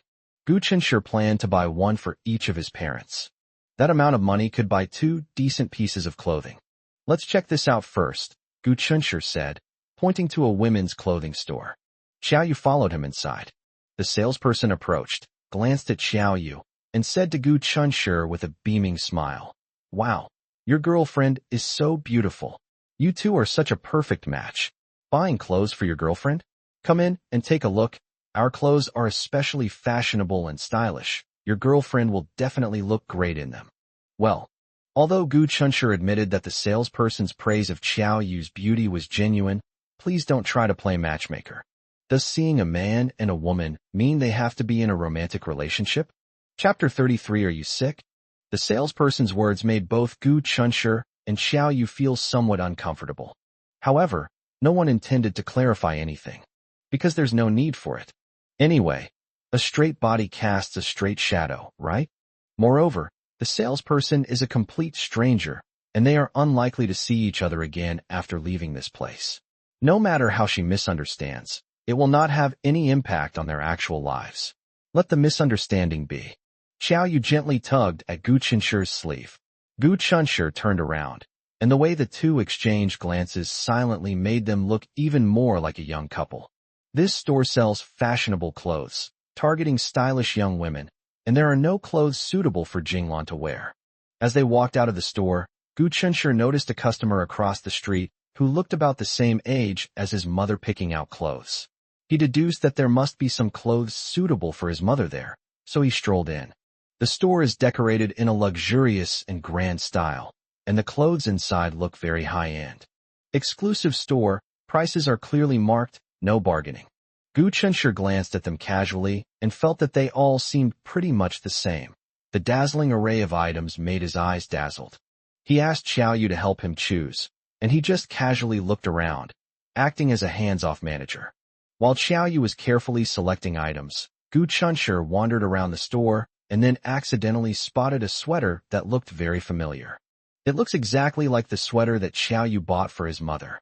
Gu Chenshur planned to buy one for each of his parents. That amount of money could buy 2 decent pieces of clothing. Let's check this out first, Gu Chenshur said, pointing to a women's clothing store. Xiaoyu followed him inside. The salesperson approached, glanced at Xiaoyu, and said to Gu Chenshur with a beaming smile, wow, your girlfriend is so beautiful. You two are such a perfect match. Buying clothes for your girlfriend? Come in and take a look. Our clothes are especially fashionable and stylish. Your girlfriend will definitely look great in them. Well, although Gu Chenshur admitted that the salesperson's praise of Xiaoyu's beauty was genuine, please don't try to play matchmaker. Does seeing a man and a woman mean they have to be in a romantic relationship? Chapter 33. Are you sick? The salesperson's words made both Gu Chenshur and Xiaoyu feel somewhat uncomfortable. However, no one intended to clarify anything, because there's no need for it. Anyway, a straight body casts a straight shadow, right? Moreover, the salesperson is a complete stranger, and they are unlikely to see each other again after leaving this place. No matter how she misunderstands, it will not have any impact on their actual lives. Let the misunderstanding be. Xiao Yu gently tugged at Gu Qinshi's sleeve. Gu Qinshu turned around, and the way the two exchanged glances silently made them look even more like a young couple. This store sells fashionable clothes, targeting stylish young women, and there are no clothes suitable for Jinglan to wear. As they walked out of the store, Gu Qinshu noticed a customer across the street who looked about the same age as his mother picking out clothes. He deduced that there must be some clothes suitable for his mother there, so he strolled in. The store is decorated in a luxurious and grand style, and the clothes inside look very high-end. Exclusive store, prices are clearly marked, no bargaining. Gu Qinshu glanced at them casually and felt that they all seemed pretty much the same. The dazzling array of items made his eyes dazzled. He asked Xiao Yu to help him choose, and he just casually looked around, acting as a hands-off manager. While Xiao Yu was carefully selecting items, Gu Qinshu wandered around the store and then accidentally spotted a sweater that looked very familiar. It looks exactly like the sweater that Xiao Yu bought for his mother.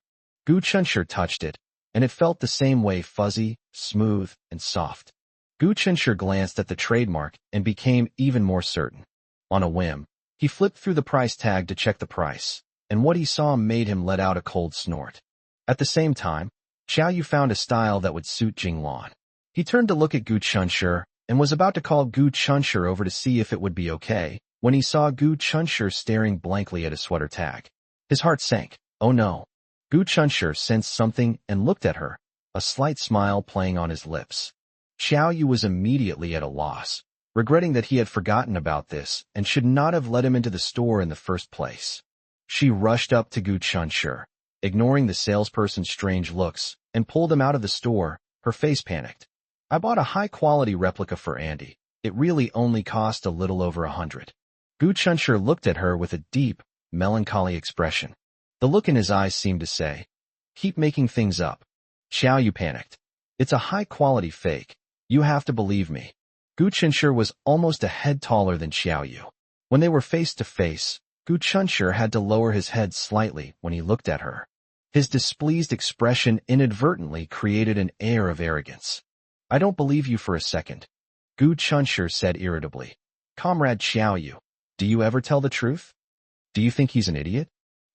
Gu Qinshu touched it, and it felt the same way, fuzzy, smooth, and soft. Gu Qinshu glanced at the trademark and became even more certain. On a whim, he flipped through the price tag to check the price, and what he saw made him let out a cold snort. At the same time, Xiao Yu found a style that would suit Jinglan. He turned to look at Gu Qinshu and was about to call Gu Qinshu over to see if it would be okay, when he saw Gu Qinshu staring blankly at a sweater tag. His heart sank. Oh no. Gu Qinshu sensed something and looked at her, a slight smile playing on his lips. Xiao Yu was immediately at a loss, regretting that he had forgotten about this and should not have let him into the store in the first place. She rushed up to Gu Qinshu, ignoring the salesperson's strange looks, and pulled him out of the store, her face panicked. I bought a high-quality replica for Andy. It really only cost a little over 100. Gu Qinshu looked at her with a deep, melancholy expression. The look in his eyes seemed to say, "Keep making things up." Xiao Yu panicked. "It's a high-quality fake. You have to believe me." Gu Qinshu was almost a head taller than Xiao Yu. When they were face to face, Gu Qinshu had to lower his head slightly when he looked at her. His displeased expression inadvertently created an air of arrogance. "I don't believe you for a second," Gu Qinshu said irritably. "Comrade Xiao Yu, do you ever tell the truth? Do you think he's an idiot?"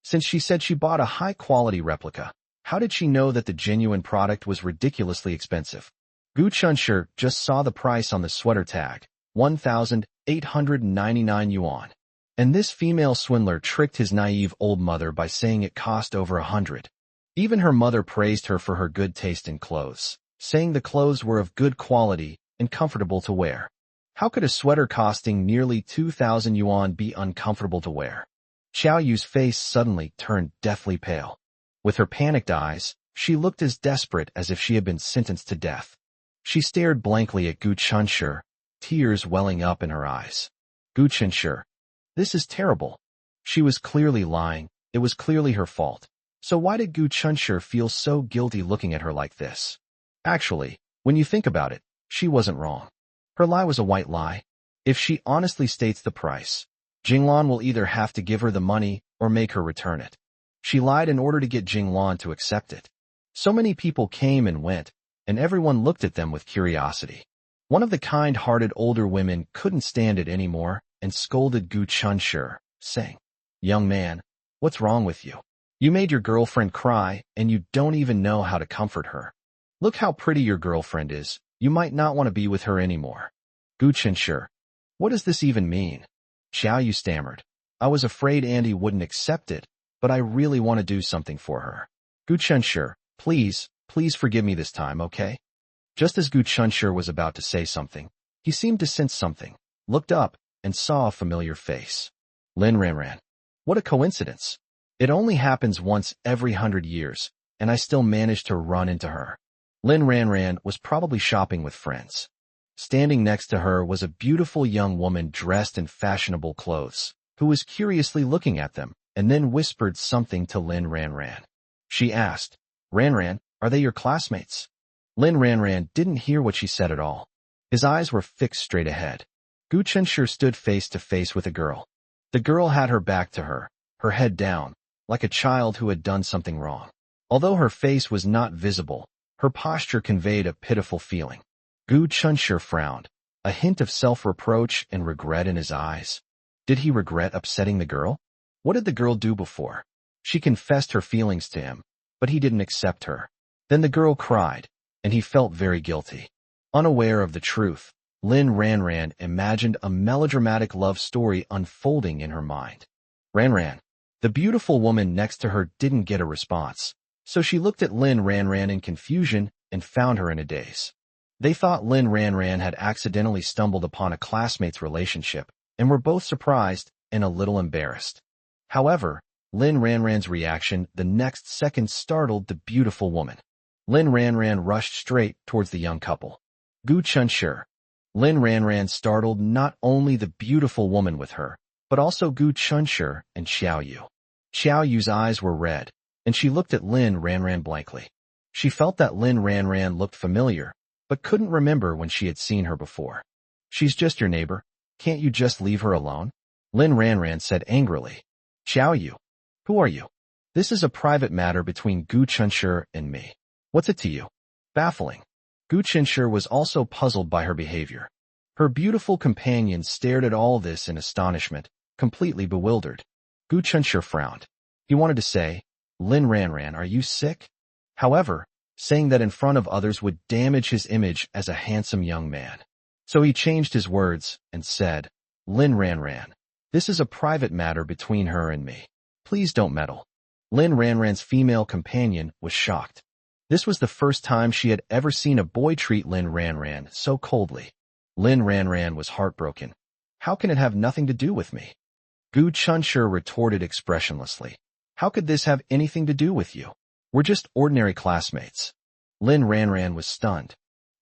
Since she said she bought a high-quality replica, how did she know that the genuine product was ridiculously expensive? Gu Qinshu just saw the price on the sweater tag, 1,899 yuan. And this female swindler tricked his naive old mother by saying it cost over 100. Even her mother praised her for her good taste in clothes, saying the clothes were of good quality and comfortable to wear. How could a sweater costing nearly 2,000 yuan be uncomfortable to wear? Xiao Yu's face suddenly turned deathly pale. With her panicked eyes, she looked as desperate as if she had been sentenced to death. She stared blankly at Gu Qinshu, tears welling up in her eyes. Gu Qinshu, this is terrible. She was clearly lying. It was clearly her fault. So why did Gu Qinshu feel so guilty looking at her like this? Actually, when you think about it, she wasn't wrong. Her lie was a white lie. If she honestly states the price, Jinglan will either have to give her the money or make her return it. She lied in order to get Jinglan to accept it. So many people came and went, and everyone looked at them with curiosity. One of the kind-hearted older women couldn't stand it anymore and scolded Gu Qinshu, saying, "Young man, what's wrong with you? You made your girlfriend cry, and you don't even know how to comfort her. Look how pretty your girlfriend is. You might not want to be with her anymore." Gu Qinshu, what does this even mean? Xiao Yu stammered. "I was afraid Andy wouldn't accept it, but I really want to do something for her. Gu Qinshu, please forgive me this time, okay?" Just as Gu Qinshu was about to say something, he seemed to sense something, looked up, and saw a familiar face. Lin Ranran. What a coincidence. It only happens once every 100 years, and I still managed to run into her. Lin Ranran was probably shopping with friends. Standing next to her was a beautiful young woman dressed in fashionable clothes, who was curiously looking at them, and then whispered something to Lin Ranran. She asked, "Ranran, are they your classmates?" Lin Ranran didn't hear what she said at all. His eyes were fixed straight ahead. Gu Qinshu stood face to face with a girl. The girl had her back to her, her head down, like a child who had done something wrong. Although her face was not visible, her posture conveyed a pitiful feeling. Gu Qinshu frowned. a hint of self-reproach and regret in his eyes. Did he regret upsetting the girl? What did the girl do before? She confessed her feelings to him, but he didn't accept her. Then the girl cried, and he felt very guilty. Unaware of the truth, Lin Ranran imagined a melodramatic love story unfolding in her mind. Ranran. The beautiful woman next to her didn't get a response, so she looked at Lin Ranran in confusion and found her in a daze. They thought Lin Ranran had accidentally stumbled upon a classmate's relationship and were both surprised and a little embarrassed. However, Lin Ranran's reaction the next second startled the beautiful woman. Lin Ranran rushed straight towards the young couple. Gu Chunshi. Lin Ranran startled not only the beautiful woman with her, but also Gu Chunshi and Xiao Yu. Xiao Yu's eyes were red, and she looked at Lin Ranran blankly. She felt that Lin Ranran looked familiar, but couldn't remember when she had seen her before. She's just your neighbor. Can't you just leave her alone? Lin Ranran said angrily. Xiao Yu. Who are you? This is a private matter between Gu Chunshi and me. What's it to you? Baffling. Gu Chunshi was also puzzled by her behavior. Her beautiful companion stared at all this in astonishment, completely bewildered. Gu Chunshi frowned. He wanted to say, Lin Ranran, are you sick? However, saying that in front of others would damage his image as a handsome young man. So he changed his words and said, Lin Ranran, this is a private matter between her and me. Please don't meddle. Lin Ranran's female companion was shocked. This was the first time she had ever seen a boy treat Lin Ranran so coldly. Lin Ranran was heartbroken. How can it have nothing to do with me? Gu Chunshi retorted expressionlessly. How could this have anything to do with you? We're just ordinary classmates. Lin Ranran was stunned.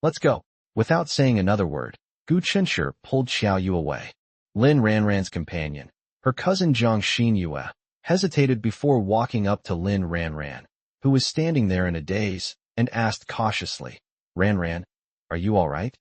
Let's go. Without saying another word, Gu Chunshi pulled Xiao Yu away. Lin Ranran's companion, her cousin Jiang Xinyue, hesitated before walking up to Lin Ranran, who was standing there in a daze, and asked cautiously, Ranran, are you all right?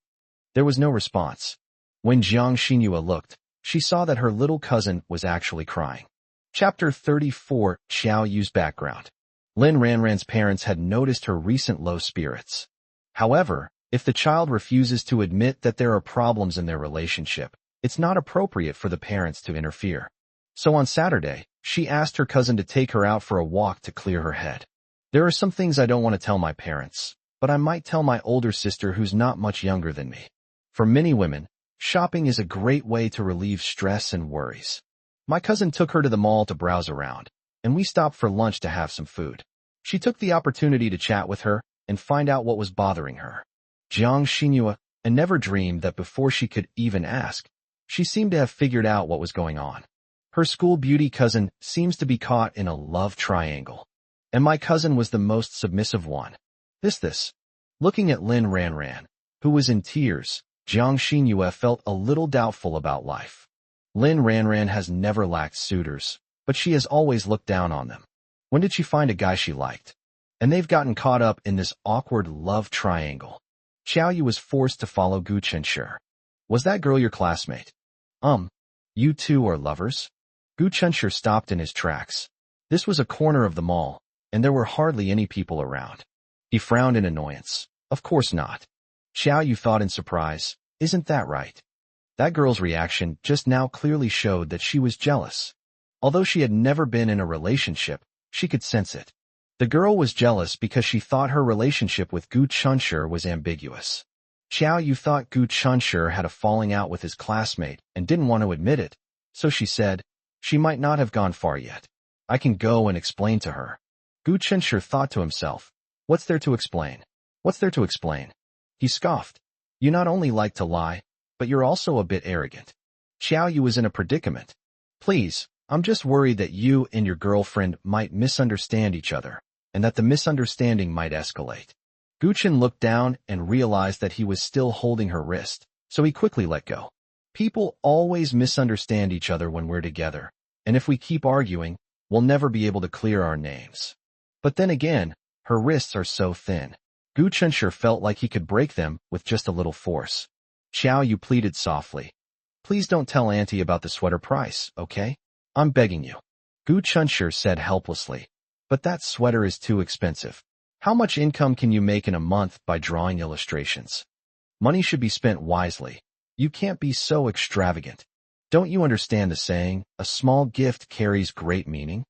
There was no response. When Jiang Xinyue looked, she saw that her little cousin was actually crying. Chapter 34, Xiao Yu's background. Lin Ranran's parents had noticed her recent low spirits. However, if the child refuses to admit that there are problems in their relationship, it's not appropriate for the parents to interfere. So on Saturday, she asked her cousin to take her out for a walk to clear her head. There are some things I don't want to tell my parents, but I might tell my older sister who's not much younger than me. For many women, shopping is a great way to relieve stress and worries. My cousin took her to the mall to browse around, and we stopped for lunch to have some food. She took the opportunity to chat with her and find out what was bothering her. Jiang Xinyue never dreamed that before she could even ask, she seemed to have figured out what was going on. Her school beauty cousin seems to be caught in a love triangle, and my cousin was the most submissive one. This. Looking at Lin Ranran, who was in tears, Jiang Xinyue felt a little doubtful about life. Lin Ranran has never lacked suitors, but she has always looked down on them. When did she find a guy she liked? And they've gotten caught up in this awkward love triangle. Xiao Yu was forced to follow Gu Chunshi. Was that girl your classmate? You two are lovers? Gu Chunshi stopped in his tracks. This was a corner of the mall, and there were hardly any people around. He frowned in annoyance. Of course not. Xiao Yu thought in surprise, isn't that right? That girl's reaction just now clearly showed that she was jealous. Although she had never been in a relationship, she could sense it. The girl was jealous because she thought her relationship with Gu Chunshi was ambiguous. Xiao Yu thought Gu Chunshi had a falling out with his classmate and didn't want to admit it, so she said, she might not have gone far yet. I can go and explain to her. Gu Chunshi thought to himself, what's there to explain? What's there to explain? He scoffed. You not only like to lie, but you're also a bit arrogant. Xiao Yu was in a predicament. Please, I'm just worried that you and your girlfriend might misunderstand each other, and that the misunderstanding might escalate. Gu Chen looked down and realized that he was still holding her wrist, so he quickly let go. People always misunderstand each other when we're together, and if we keep arguing, we'll never be able to clear our names. But then again, her wrists are so thin. Gu Chunshi felt like he could break them with just a little force. Xiao Yu pleaded softly. Please don't tell Auntie about the sweater price, okay? I'm begging you. Gu Chunshi said helplessly. But that sweater is too expensive. How much income can you make in a month by drawing illustrations? Money should be spent wisely. You can't be so extravagant. Don't you understand the saying, a small gift carries great meaning?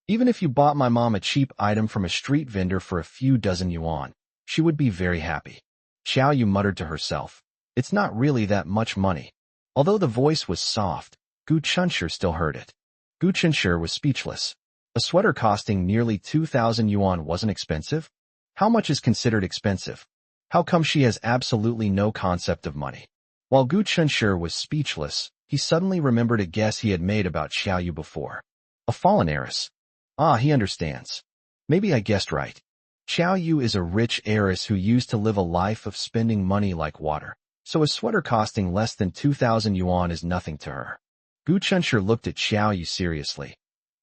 Even if you bought my mom a cheap item from a street vendor for a few dozen yuan, she would be very happy. Xiao Yu muttered to herself. It's not really that much money. Although the voice was soft, Gu Chunshi still heard it. Gu Chunshi was speechless. A sweater costing nearly 2,000 yuan wasn't expensive? How much is considered expensive? How come she has absolutely no concept of money? While Gu Chunshi was speechless, he suddenly remembered a guess he had made about Xiao Yu before. A fallen heiress. Ah, he understands. Maybe I guessed right. Xiao Yu is a rich heiress who used to live a life of spending money like water, so a sweater costing less than 2,000 yuan is nothing to her. Gu Chunshi looked at Xiao Yu seriously.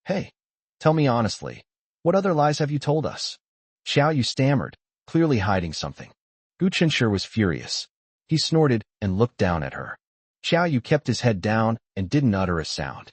Hey, tell me honestly, what other lies have you told us? Xiao Yu stammered, clearly hiding something. Gu Chunshi was furious. He snorted and looked down at her. Xiao Yu kept his head down and didn't utter a sound.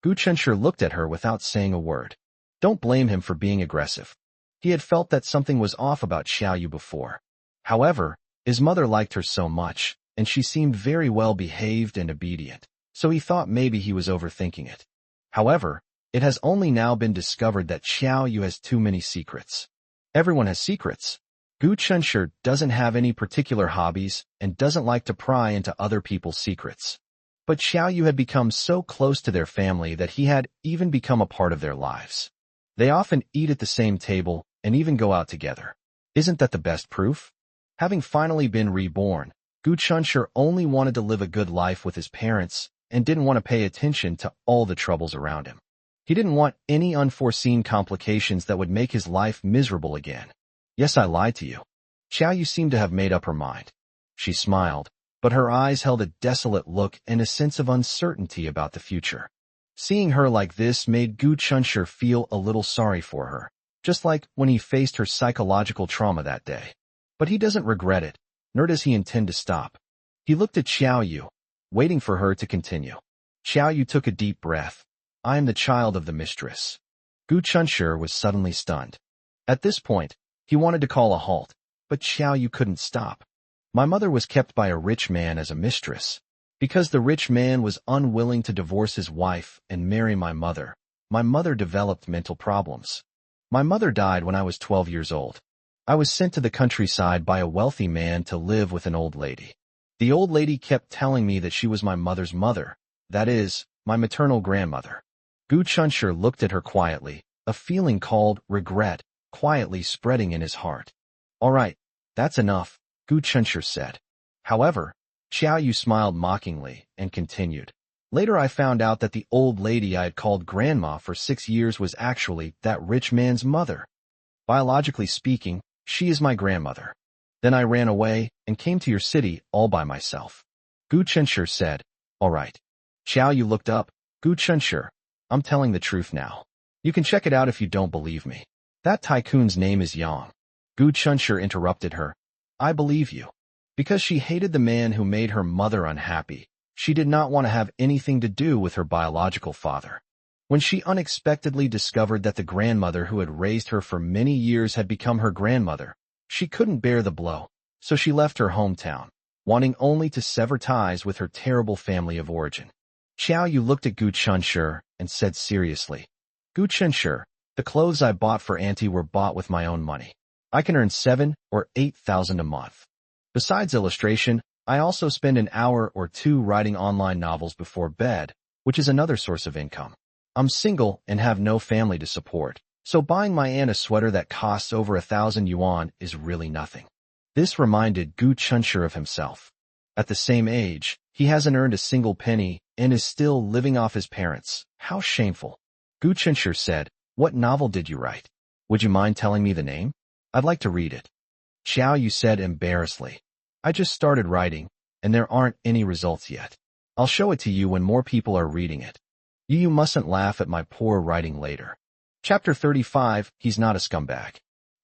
Gu Chunshi looked at her without saying a word. Don't blame him for being aggressive. He had felt that something was off about Xiao Yu before. However, his mother liked her so much, and she seemed very well behaved and obedient, so he thought maybe he was overthinking it. However, it has only now been discovered that Xiao Yu has too many secrets. Everyone has secrets. Gu Chunshi doesn't have any particular hobbies and doesn't like to pry into other people's secrets. But Xiao Yu had become so close to their family that he had even become a part of their lives. They often eat at the same table and even go out together. Isn't that the best proof? Having finally been reborn, Gu Chunshi only wanted to live a good life with his parents and didn't want to pay attention to all the troubles around him. He didn't want any unforeseen complications that would make his life miserable again. Yes, I lied to you. Xiao Yu seemed to have made up her mind. She smiled, but her eyes held a desolate look and a sense of uncertainty about the future. Seeing her like this made Gu Chunshi feel a little sorry for her, just like when he faced her psychological trauma that day. But he doesn't regret it, nor does he intend to stop. He looked at Xiao Yu, waiting for her to continue. Xiao Yu took a deep breath. I am the child of the mistress. Gu Chunshi was suddenly stunned. At this point, he wanted to call a halt, but Xiao Yu couldn't stop. My mother was kept by a rich man as a mistress. Because the rich man was unwilling to divorce his wife and marry my mother developed mental problems. My mother died when I was 12 years old. I was sent to the countryside by a wealthy man to live with an old lady. The old lady kept telling me that she was my mother's mother, that is, my maternal grandmother. Gu Chunshi looked at her quietly, a feeling called regret quietly spreading in his heart. All right, that's enough, Gu Chunshi said. However, Xiao Yu smiled mockingly and continued. Later I found out that the old lady I had called grandma for 6 years was actually that rich man's mother. Biologically speaking, she is my grandmother. Then I ran away and came to your city all by myself. Gu Chunshi said, all right. Xiao Yu looked up. Gu Chunshi, I'm telling the truth now. You can check it out if you don't believe me. That tycoon's name is Yang. Gu Chunshi interrupted her. I believe you. Because she hated the man who made her mother unhappy, she did not want to have anything to do with her biological father. When she unexpectedly discovered that the grandmother who had raised her for many years had become her grandmother, she couldn't bear the blow, so she left her hometown, wanting only to sever ties with her terrible family of origin. Xiao Yu looked at Gu Chunshi and said seriously, Gu Chunshi, the clothes I bought for Auntie were bought with my own money. I can earn 7,000 or 8,000 a month. Besides illustration, I also spend an hour or two writing online novels before bed, which is another source of income. I'm single and have no family to support, so buying my aunt a sweater that costs over 1,000 yuan is really nothing. This reminded Gu Chunshi of himself. At the same age, he hasn't earned a single penny and is still living off his parents. How shameful. Gu Chunshi said, what novel did you write? Would you mind telling me the name? I'd like to read it. Xiao Yu said embarrassedly, I just started writing, and there aren't any results yet. I'll show it to you when more people are reading it. You mustn't laugh at my poor writing later. Chapter 35, He's Not a Scumbag.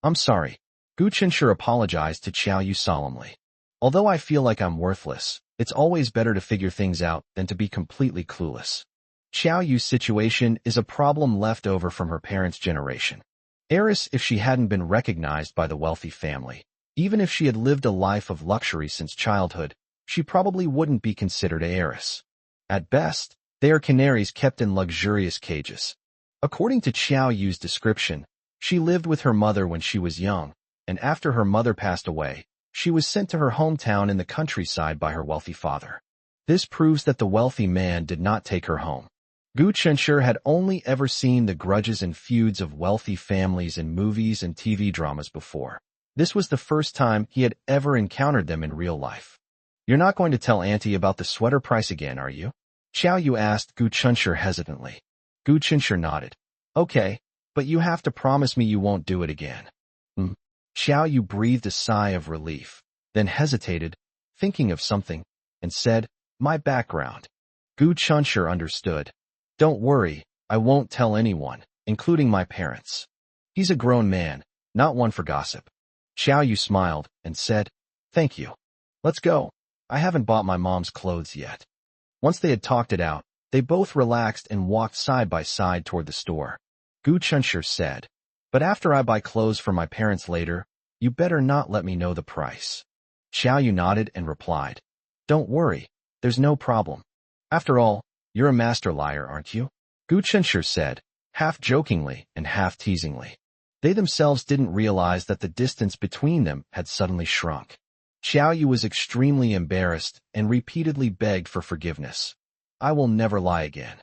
I'm sorry. Gu Chunshi apologized to Xiao Yu solemnly. Although I feel like I'm worthless, it's always better to figure things out than to be completely clueless. Xiao Yu's situation is a problem left over from her parents' generation. Heiress if she hadn't been recognized by the wealthy family. Even if she had lived a life of luxury since childhood, she probably wouldn't be considered an heiress. At best, they are canaries kept in luxurious cages. According to Xiao Yu's description, she lived with her mother when she was young, and after her mother passed away, she was sent to her hometown in the countryside by her wealthy father. This proves that the wealthy man did not take her home. Gu Chunshi had only ever seen the grudges and feuds of wealthy families in movies and TV dramas before. This was the first time he had ever encountered them in real life. "You're not going to tell Auntie about the sweater price again, are you?" Xiao Yu asked Gu Chunshi hesitantly. Gu Chunshi nodded. "Okay, but you have to promise me you won't do it again." Xiao Yu breathed a sigh of relief, then hesitated, thinking of something, and said, "My background." Gu Chunshi understood. "Don't worry, I won't tell anyone, including my parents." He's a grown man, not one for gossip. Xiao Yu smiled and said, "Thank you. Let's go. I haven't bought my mom's clothes yet." Once they had talked it out, they both relaxed and walked side by side toward the store. Gu Chunshi said, "But after I buy clothes for my parents later, you better not let me know the price." Xiao Yu nodded and replied, "Don't worry, there's no problem. After all, you're a master liar, aren't you?" Gu Chunshi said, half jokingly and half teasingly. They themselves didn't realize that the distance between them had suddenly shrunk. Xiao Yu was extremely embarrassed and repeatedly begged for forgiveness. "I will never lie again."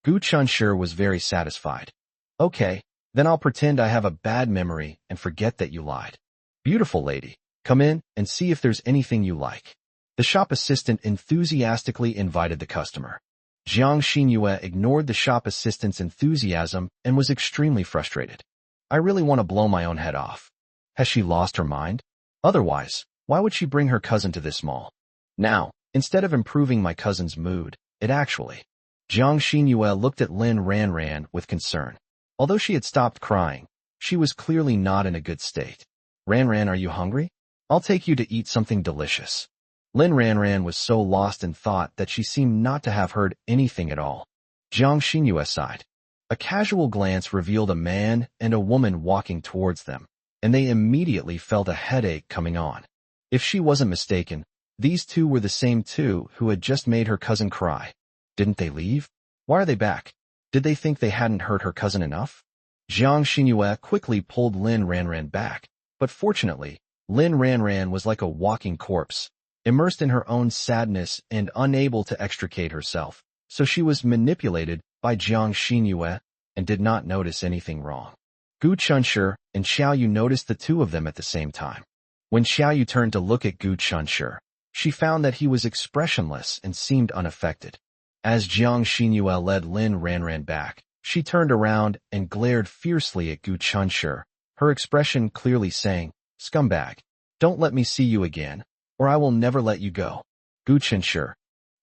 Gu Chunshi was very satisfied. "Okay, then I'll pretend I have a bad memory and forget that you lied. Beautiful lady, come in and see if there's anything you like." The shop assistant enthusiastically invited the customer. Jiang Xinyue ignored the shop assistant's enthusiasm and was extremely frustrated. "I really want to blow my own head off. Has she lost her mind? Otherwise, why would she bring her cousin to this mall? Now, instead of improving my cousin's mood, it actually..." Jiang Xinyue looked at Lin Ranran with concern. Although she had stopped crying, she was clearly not in a good state. "Ranran, are you hungry? I'll take you to eat something delicious." Lin Ranran was so lost in thought that she seemed not to have heard anything at all. Jiang Xinyue sighed. A casual glance revealed a man and a woman walking towards them, and they immediately felt a headache coming on. If she wasn't mistaken, these two were the same two who had just made her cousin cry. Didn't they leave? Why are they back? Did they think they hadn't hurt her cousin enough? Jiang Xinyue quickly pulled Lin Ranran back, but fortunately, Lin Ranran was like a walking corpse, immersed in her own sadness and unable to extricate herself, so she was manipulated by Jiang Xinyue and did not notice anything wrong. Gu Chunshi and Xiao Yu noticed the two of them at the same time. When Xiao Yu turned to look at Gu Chunshi, she found that he was expressionless and seemed unaffected. As Jiang Xinyue led Lin Ranran back, she turned around and glared fiercely at Gu Chunshi, her expression clearly saying, "Scumbag, don't let me see you again, or I will never let you go." Gu Chunshi.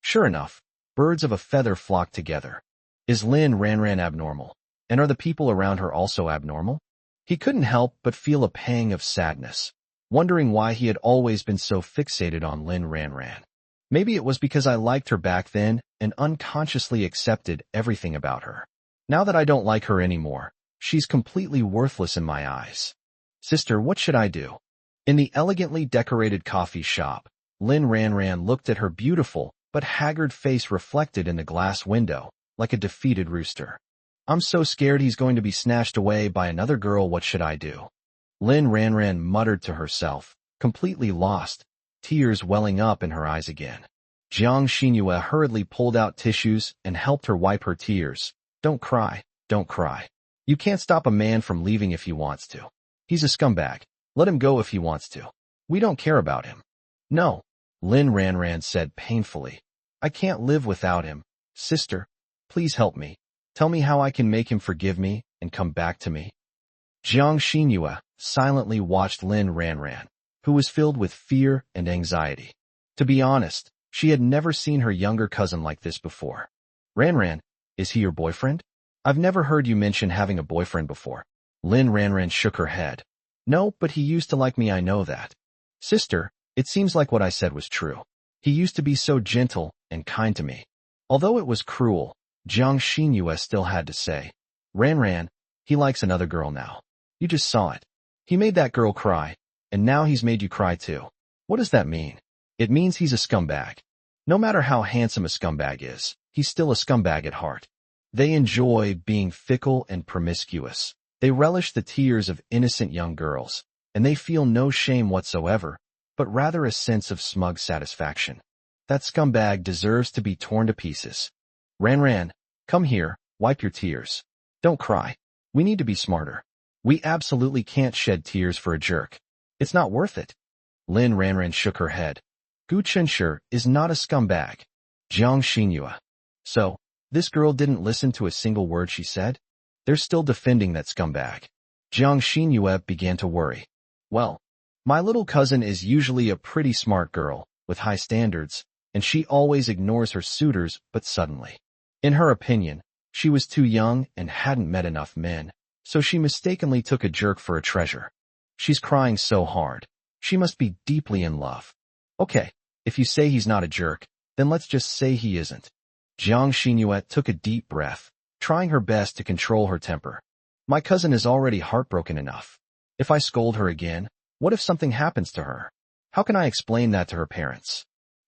Sure enough, birds of a feather flocked together. Is Lin Ranran abnormal? And are the people around her also abnormal? He couldn't help but feel a pang of sadness, wondering why he had always been so fixated on Lin Ranran. Maybe it was because I liked her back then and unconsciously accepted everything about her. Now that I don't like her anymore, she's completely worthless in my eyes. "Sister, what should I do?" In the elegantly decorated coffee shop, Lin Ranran looked at her beautiful but haggard face reflected in the glass window, like a defeated rooster. "I'm so scared he's going to be snatched away by another girl. What should I do?" Lin Ranran muttered to herself, completely lost, tears welling up in her eyes again. Jiang Xinyue hurriedly pulled out tissues and helped her wipe her tears. Don't cry, don't cry. You can't stop a man from leaving if he wants to. He's a scumbag. Let him go if he wants to. We don't care about him." "No," Lin Ranran said painfully. "I can't live without him. Sister, please help me. Tell me how I can make him forgive me and come back to me." Jiang Xinyue silently watched Lin Ranran, who was filled with fear and anxiety. To be honest, she had never seen her younger cousin like this before. "Ranran, is he your boyfriend? I've never heard you mention having a boyfriend before." Lin Ranran shook her head. "No, but he used to like me, I know that." "Sister, it seems like what I said was true. He used to be so gentle and kind to me." Although it was cruel, Jiang Xinyue still had to say, "Ranran, he likes another girl now. You just saw it. He made that girl cry, and now he's made you cry too. What does that mean?" It means he's a scumbag. No matter how handsome a scumbag is, he's still a scumbag at heart. They enjoy being fickle and promiscuous. They relish the tears of innocent young girls, and they feel no shame whatsoever, but rather a sense of smug satisfaction. That scumbag deserves to be torn to pieces. Ran, come here, wipe your tears. Don't cry. We need to be smarter. We absolutely can't shed tears for a jerk. It's not worth it. Ran shook her head. Gu Chunshi is not a scumbag. Jiang Xinyue. So, this girl didn't listen to a single word she said? They're still defending that scumbag. Jiang Xinyue began to worry. Well, my little cousin is usually a pretty smart girl, with high standards, and she always ignores her suitors, but suddenly. In her opinion, she was too young and hadn't met enough men, so she mistakenly took a jerk for a treasure. She's crying so hard. She must be deeply in love. Okay, if you say he's not a jerk, then let's just say he isn't. Jiang Xinyue took a deep breath, trying her best to control her temper. My cousin is already heartbroken enough. If I scold her again, what if something happens to her? How can I explain that to her parents?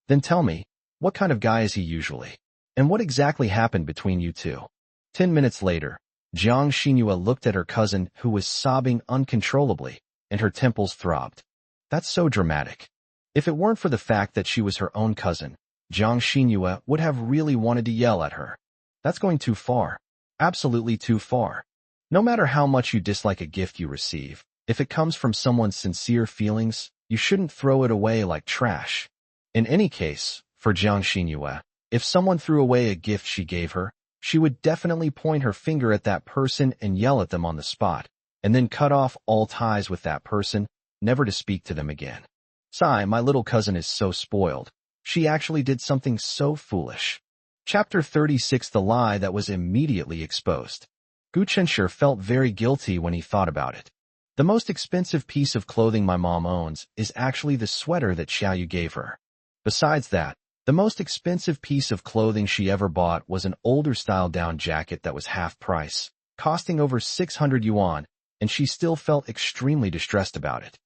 Then tell me, what kind of guy is he usually? And what exactly happened between you two? 10 minutes later, Jiang Xinyue looked at her cousin who was sobbing uncontrollably, and her temples throbbed. That's so dramatic. If it weren't for the fact that she was her own cousin, Jiang Xinyue would have really wanted to yell at her. That's going too far. Absolutely too far. No matter how much you dislike a gift you receive, if it comes from someone's sincere feelings, you shouldn't throw it away like trash. In any case, for Jiang Xinyue, if someone threw away a gift she gave her, she would definitely point her finger at that person and yell at them on the spot, and then cut off all ties with that person, never to speak to them again. Sigh, my little cousin is so spoiled. She actually did something so foolish. Chapter 36 The Lie That Was Immediately Exposed. Gu Chunshi felt very guilty when he thought about it. The most expensive piece of clothing my mom owns is actually the sweater that Xiaoyu gave her. Besides that, the most expensive piece of clothing she ever bought was an older style down jacket that was half price, costing over 600 yuan, and she still felt extremely distressed about it.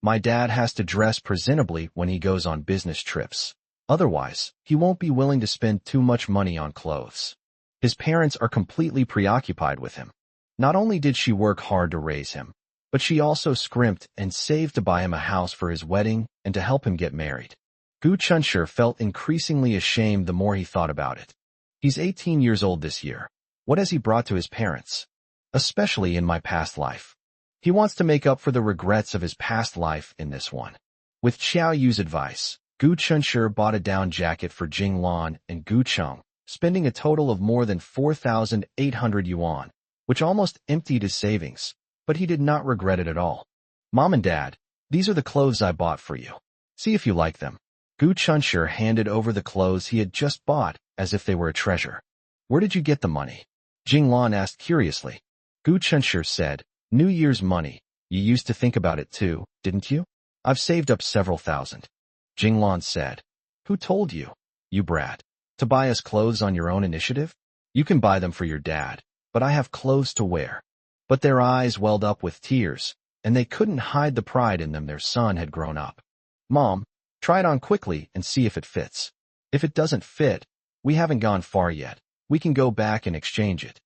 My dad has to dress presentably when he goes on business trips. Otherwise, he won't be willing to spend too much money on clothes. His parents are completely preoccupied with him. Not only did she work hard to raise him, but she also scrimped and saved to buy him a house for his wedding and to help him get married. Gu Chunshi felt increasingly ashamed the more he thought about it. He's 18 years old this year. What has he brought to his parents? Especially in my past life. He wants to make up for the regrets of his past life in this one. With Xiaoyu's advice, Gu Chunshi bought a down jacket for Jinglan and Gu Cheng, spending a total of more than 4,800 yuan, which almost emptied his savings, but he did not regret it at all. Mom and Dad, these are the clothes I bought for you. See if you like them. Gu Chunshi handed over the clothes he had just bought as if they were a treasure. Where did you get the money? Jinglan asked curiously. Gu Chunshi said, New Year's money. You used to think about it too, didn't you? I've saved up several thousand. Jinglan said. Who told you? You brat. To buy us clothes on your own initiative? You can buy them for your dad, but I have clothes to wear. But their eyes welled up with tears, and they couldn't hide the pride in them their son had grown up. Mom, try it on quickly and see if it fits. If it doesn't fit, we haven't gone far yet. We can go back and exchange it.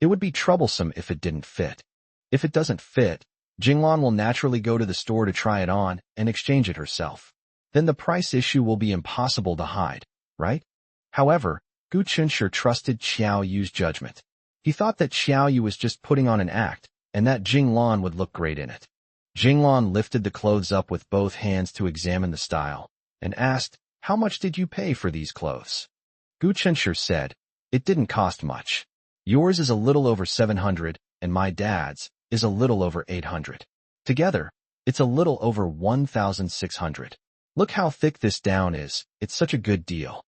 It would be troublesome if it didn't fit. If it doesn't fit, Jinglan will naturally go to the store to try it on and exchange it herself. Then the price issue will be impossible to hide, right? However, Gu Chunshi trusted Xiaoyu's judgment. He thought that Xiaoyu was just putting on an act, and that Jinglan would look great in it. Jinglan lifted the clothes up with both hands to examine the style, and asked, How much did you pay for these clothes? Gu Chunshi said, It didn't cost much. Yours is a little over 700, and my dad's is a little over 800. Together, it's a little over 1,600. Look how thick this down is, it's such a good deal.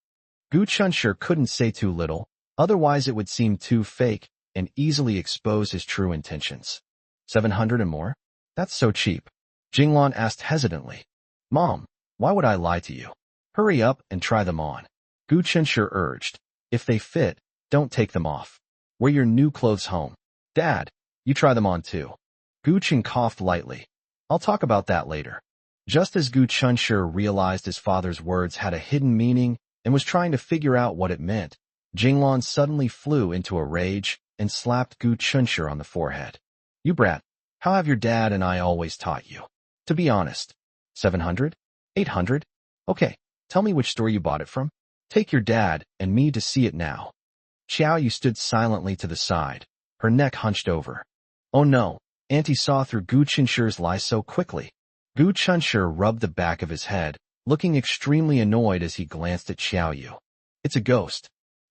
Gu Chunshi couldn't say too little, otherwise it would seem too fake and easily expose his true intentions. 700 and more? That's so cheap. Jinglan asked hesitantly. Mom, why would I lie to you? Hurry up and try them on. Gu Chunshi urged. If they fit, don't take them off. Wear your new clothes home. Dad, you try them on too. Gu Cheng coughed lightly. I'll talk about that later. Just as Gu Chunshi realized his father's words had a hidden meaning and was trying to figure out what it meant, Jinglan suddenly flew into a rage and slapped Gu Chunshi on the forehead. You brat, how have your dad and I always taught you? To be honest. 700? 800? Okay, tell me which store you bought it from. Take your dad and me to see it now. Xiaoyu stood silently to the side, her neck hunched over. Oh no, Auntie saw through Gu Chunshi's lie so quickly. Gu Chunshi rubbed the back of his head, looking extremely annoyed as he glanced at Xiaoyu. It's a ghost.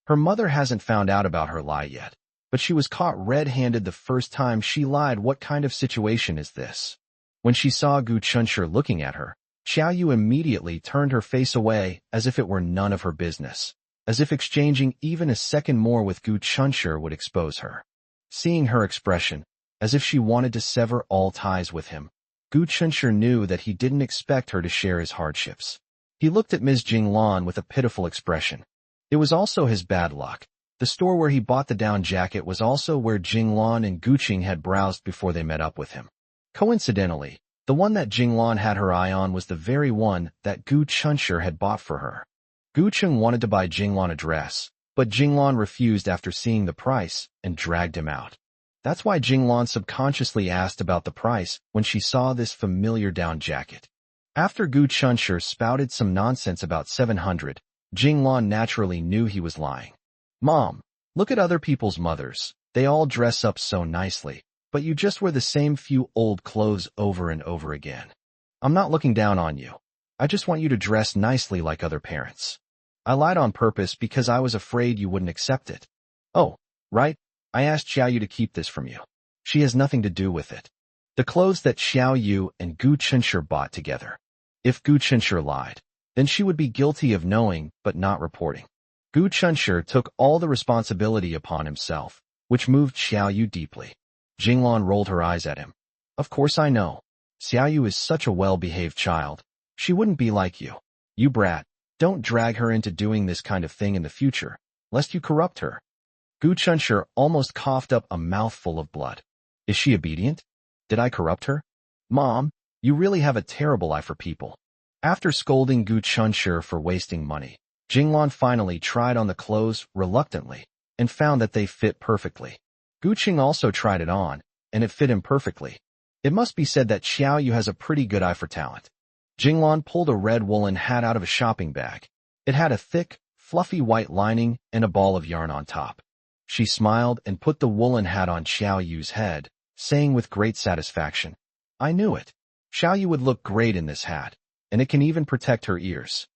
Her mother hasn't found out about her lie yet, but she was caught red-handed the first time she lied. What kind of situation is this? When she saw Gu Chunshi looking at her, Xiaoyu immediately turned her face away as if it were none of her business, as if exchanging even a second more with Gu Chunshi would expose her. Seeing her expression, as if she wanted to sever all ties with him, Gu Chunshi knew that he didn't expect her to share his hardships. He looked at Ms. Jinglan with a pitiful expression. It was also his bad luck. The store where he bought the down jacket was also where Jinglan and Guqing had browsed before they met up with him. Coincidentally, the one that Jinglan had her eye on was the very one that Gu Chunshi had bought for her. Guqing wanted to buy Jinglan a dress, but Jinglan refused after seeing the price and dragged him out. That's why Jinglan subconsciously asked about the price when she saw this familiar down jacket. After Gu Chunshi spouted some nonsense about 700, Jinglan naturally knew he was lying. Mom, look at other people's mothers. They all dress up so nicely, but you just wear the same few old clothes over and over again. I'm not looking down on you. I just want you to dress nicely like other parents. I lied on purpose because I was afraid you wouldn't accept it. Oh, right. I asked Xiaoyu to keep this from you. She has nothing to do with it. The clothes that Xiaoyu and Gu Chunshi bought together. If Gu Chunshi lied, then she would be guilty of knowing but not reporting. Gu Chunshi took all the responsibility upon himself, which moved Xiaoyu deeply. Jinglan rolled her eyes at him. Of course I know. Xiaoyu is such a well-behaved child. She wouldn't be like you. You brat, don't drag her into doing this kind of thing in the future, lest you corrupt her. Gu Chunshi almost coughed up a mouthful of blood. Is she obedient? Did I corrupt her? Mom, you really have a terrible eye for people. After scolding Gu Chunshi for wasting money, Jinglan finally tried on the clothes reluctantly and found that they fit perfectly. Guqing also tried it on, and it fit him perfectly. It must be said that Xiaoyu has a pretty good eye for talent. Jinglan pulled a red woolen hat out of a shopping bag. It had a thick, fluffy white lining and a ball of yarn on top. She smiled and put the woolen hat on Xiaoyu's head, saying with great satisfaction, I knew it. Xiaoyu would look great in this hat, and it can even protect her ears.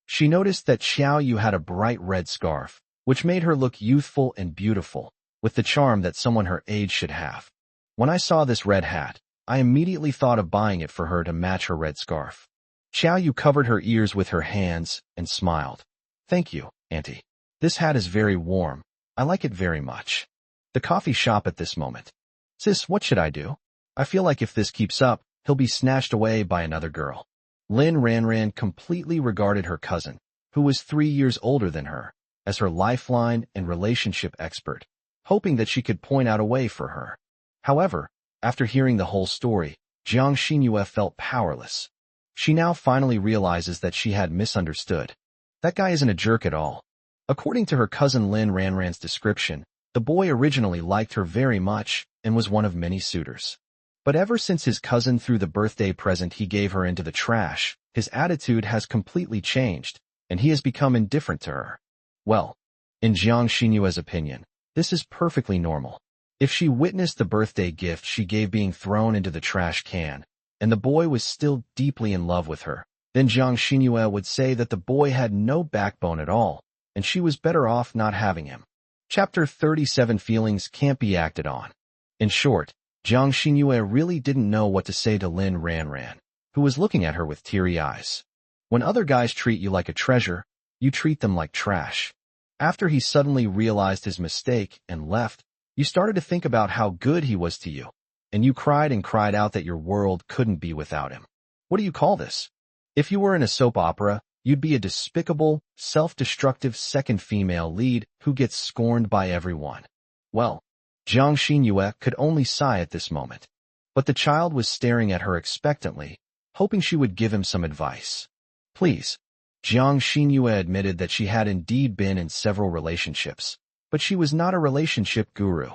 She noticed that Xiaoyu had a bright red scarf, which made her look youthful and beautiful, with the charm that someone her age should have. When I saw this red hat, I immediately thought of buying it for her to match her red scarf. Xiaoyu covered her ears with her hands and smiled. Thank you, Auntie. This hat is very warm. I like it very much. The coffee shop at this moment. Sis, what should I do? I feel like if this keeps up, he'll be snatched away by another girl. Lin Ranran completely regarded her cousin, who was 3 years older than her, as her lifeline and relationship expert, hoping that she could point out a way for her. However, after hearing the whole story, Jiang Xinyue felt powerless. She now finally realizes that she had misunderstood. That guy isn't a jerk at all. According to her cousin Lin Ranran's description, the boy originally liked her very much and was one of many suitors. But ever since his cousin threw the birthday present he gave her into the trash, his attitude has completely changed, and he has become indifferent to her. Well, in Jiang Xinyue's opinion, this is perfectly normal. If she witnessed the birthday gift she gave being thrown into the trash can, and the boy was still deeply in love with her, then Jiang Xinyue would say that the boy had no backbone at all, and she was better off not having him. Chapter 37 Feelings Can't Be Acted On. In short, Jiang Xinyue really didn't know what to say to Lin Ranran, who was looking at her with teary eyes. When other guys treat you like a treasure, you treat them like trash. After he suddenly realized his mistake and left, you started to think about how good he was to you, and you cried and cried out that your world couldn't be without him. What do you call this? If you were in a soap opera, you'd be a despicable, self-destructive second female lead who gets scorned by everyone. Well, Jiang Xinyue could only sigh at this moment. But the child was staring at her expectantly, hoping she would give him some advice. Please. Jiang Xinyue admitted that she had indeed been in several relationships, but she was not a relationship guru.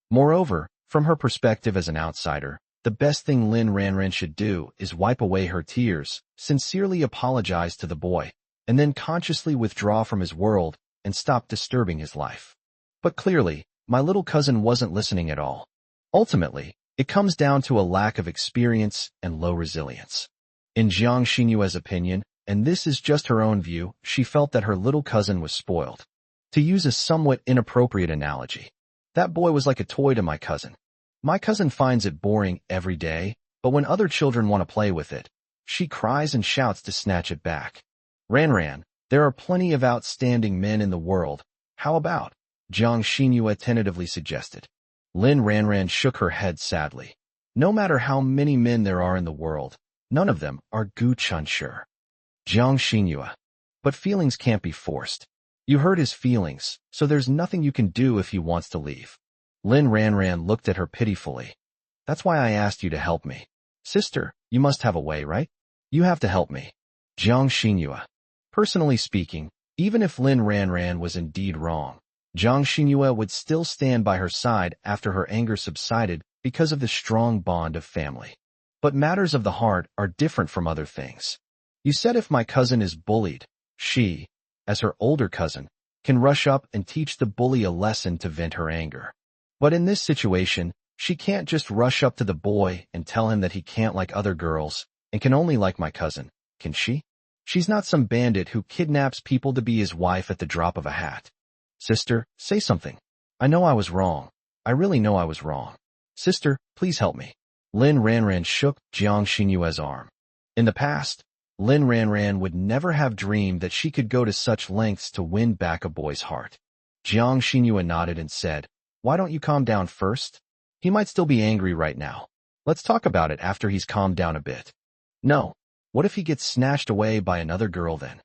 Moreover, from her perspective as an outsider, the best thing Lin Ranran should do is wipe away her tears, sincerely apologize to the boy, and then consciously withdraw from his world and stop disturbing his life. But clearly, my little cousin wasn't listening at all. Ultimately, it comes down to a lack of experience and low resilience. In Jiang Xinyue's opinion, and this is just her own view, she felt that her little cousin was spoiled. To use a somewhat inappropriate analogy, that boy was like a toy to my cousin. My cousin finds it boring every day, but when other children want to play with it, she cries and shouts to snatch it back. Ranran, there are plenty of outstanding men in the world. How about? Jiang Xinyue tentatively suggested. Lin Ranran shook her head sadly. No matter how many men there are in the world, none of them are Gu Chunshi. Jiang Xinyue. But feelings can't be forced. You hurt his feelings, so there's nothing you can do if he wants to leave. Lin Ranran looked at her pitifully. That's why I asked you to help me. Sister, you must have a way, right? You have to help me. Jiang Xinyue. Personally speaking, even if Lin Ranran was indeed wrong, Jiang Xinyue would still stand by her side after her anger subsided because of the strong bond of family. But matters of the heart are different from other things. You said if my cousin is bullied, she, as her older cousin, can rush up and teach the bully a lesson to vent her anger. But in this situation, she can't just rush up to the boy and tell him that he can't like other girls and can only like my cousin, can she? She's not some bandit who kidnaps people to be his wife at the drop of a hat. Sister, say something. I know I was wrong. I really know I was wrong. Sister, please help me. Lin Ranran shook Jiang Xinyue's arm. In the past, Lin Ranran would never have dreamed that she could go to such lengths to win back a boy's heart. Jiang Xinyue nodded and said, Why don't you calm down first? He might still be angry right now. Let's talk about it after he's calmed down a bit. No. What if he gets snatched away by another girl then?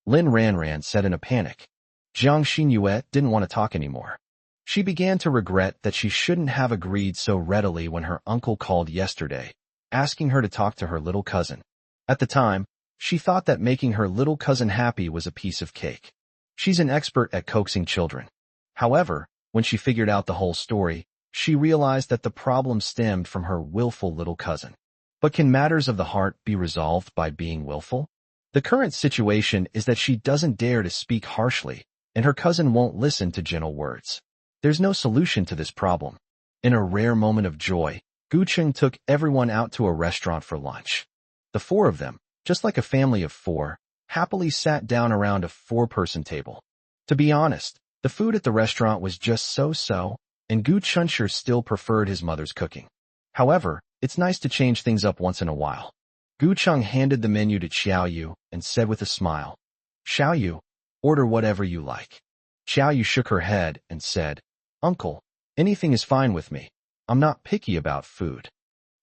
Lin Ranran said in a panic. Jiang Xinyue didn't want to talk anymore. She began to regret that she shouldn't have agreed so readily when her uncle called yesterday, asking her to talk to her little cousin. At the time, she thought that making her little cousin happy was a piece of cake. She's an expert at coaxing children. However, when she figured out the whole story, she realized that the problem stemmed from her willful little cousin. But can matters of the heart be resolved by being willful? The current situation is that she doesn't dare to speak harshly, and her cousin won't listen to gentle words. There's no solution to this problem. In a rare moment of joy, Gu Cheng took everyone out to a restaurant for lunch. The four of them, just like a family of four, happily sat down around a four-person table. To be honest, the food at the restaurant was just so-so, and Gu Chunshi still preferred his mother's cooking. However, it's nice to change things up once in a while. Gu Cheng handed the menu to Xiao Yu and said with a smile, Xiao Yu, order whatever you like. Xiao Yu shook her head and said, Uncle, anything is fine with me. I'm not picky about food.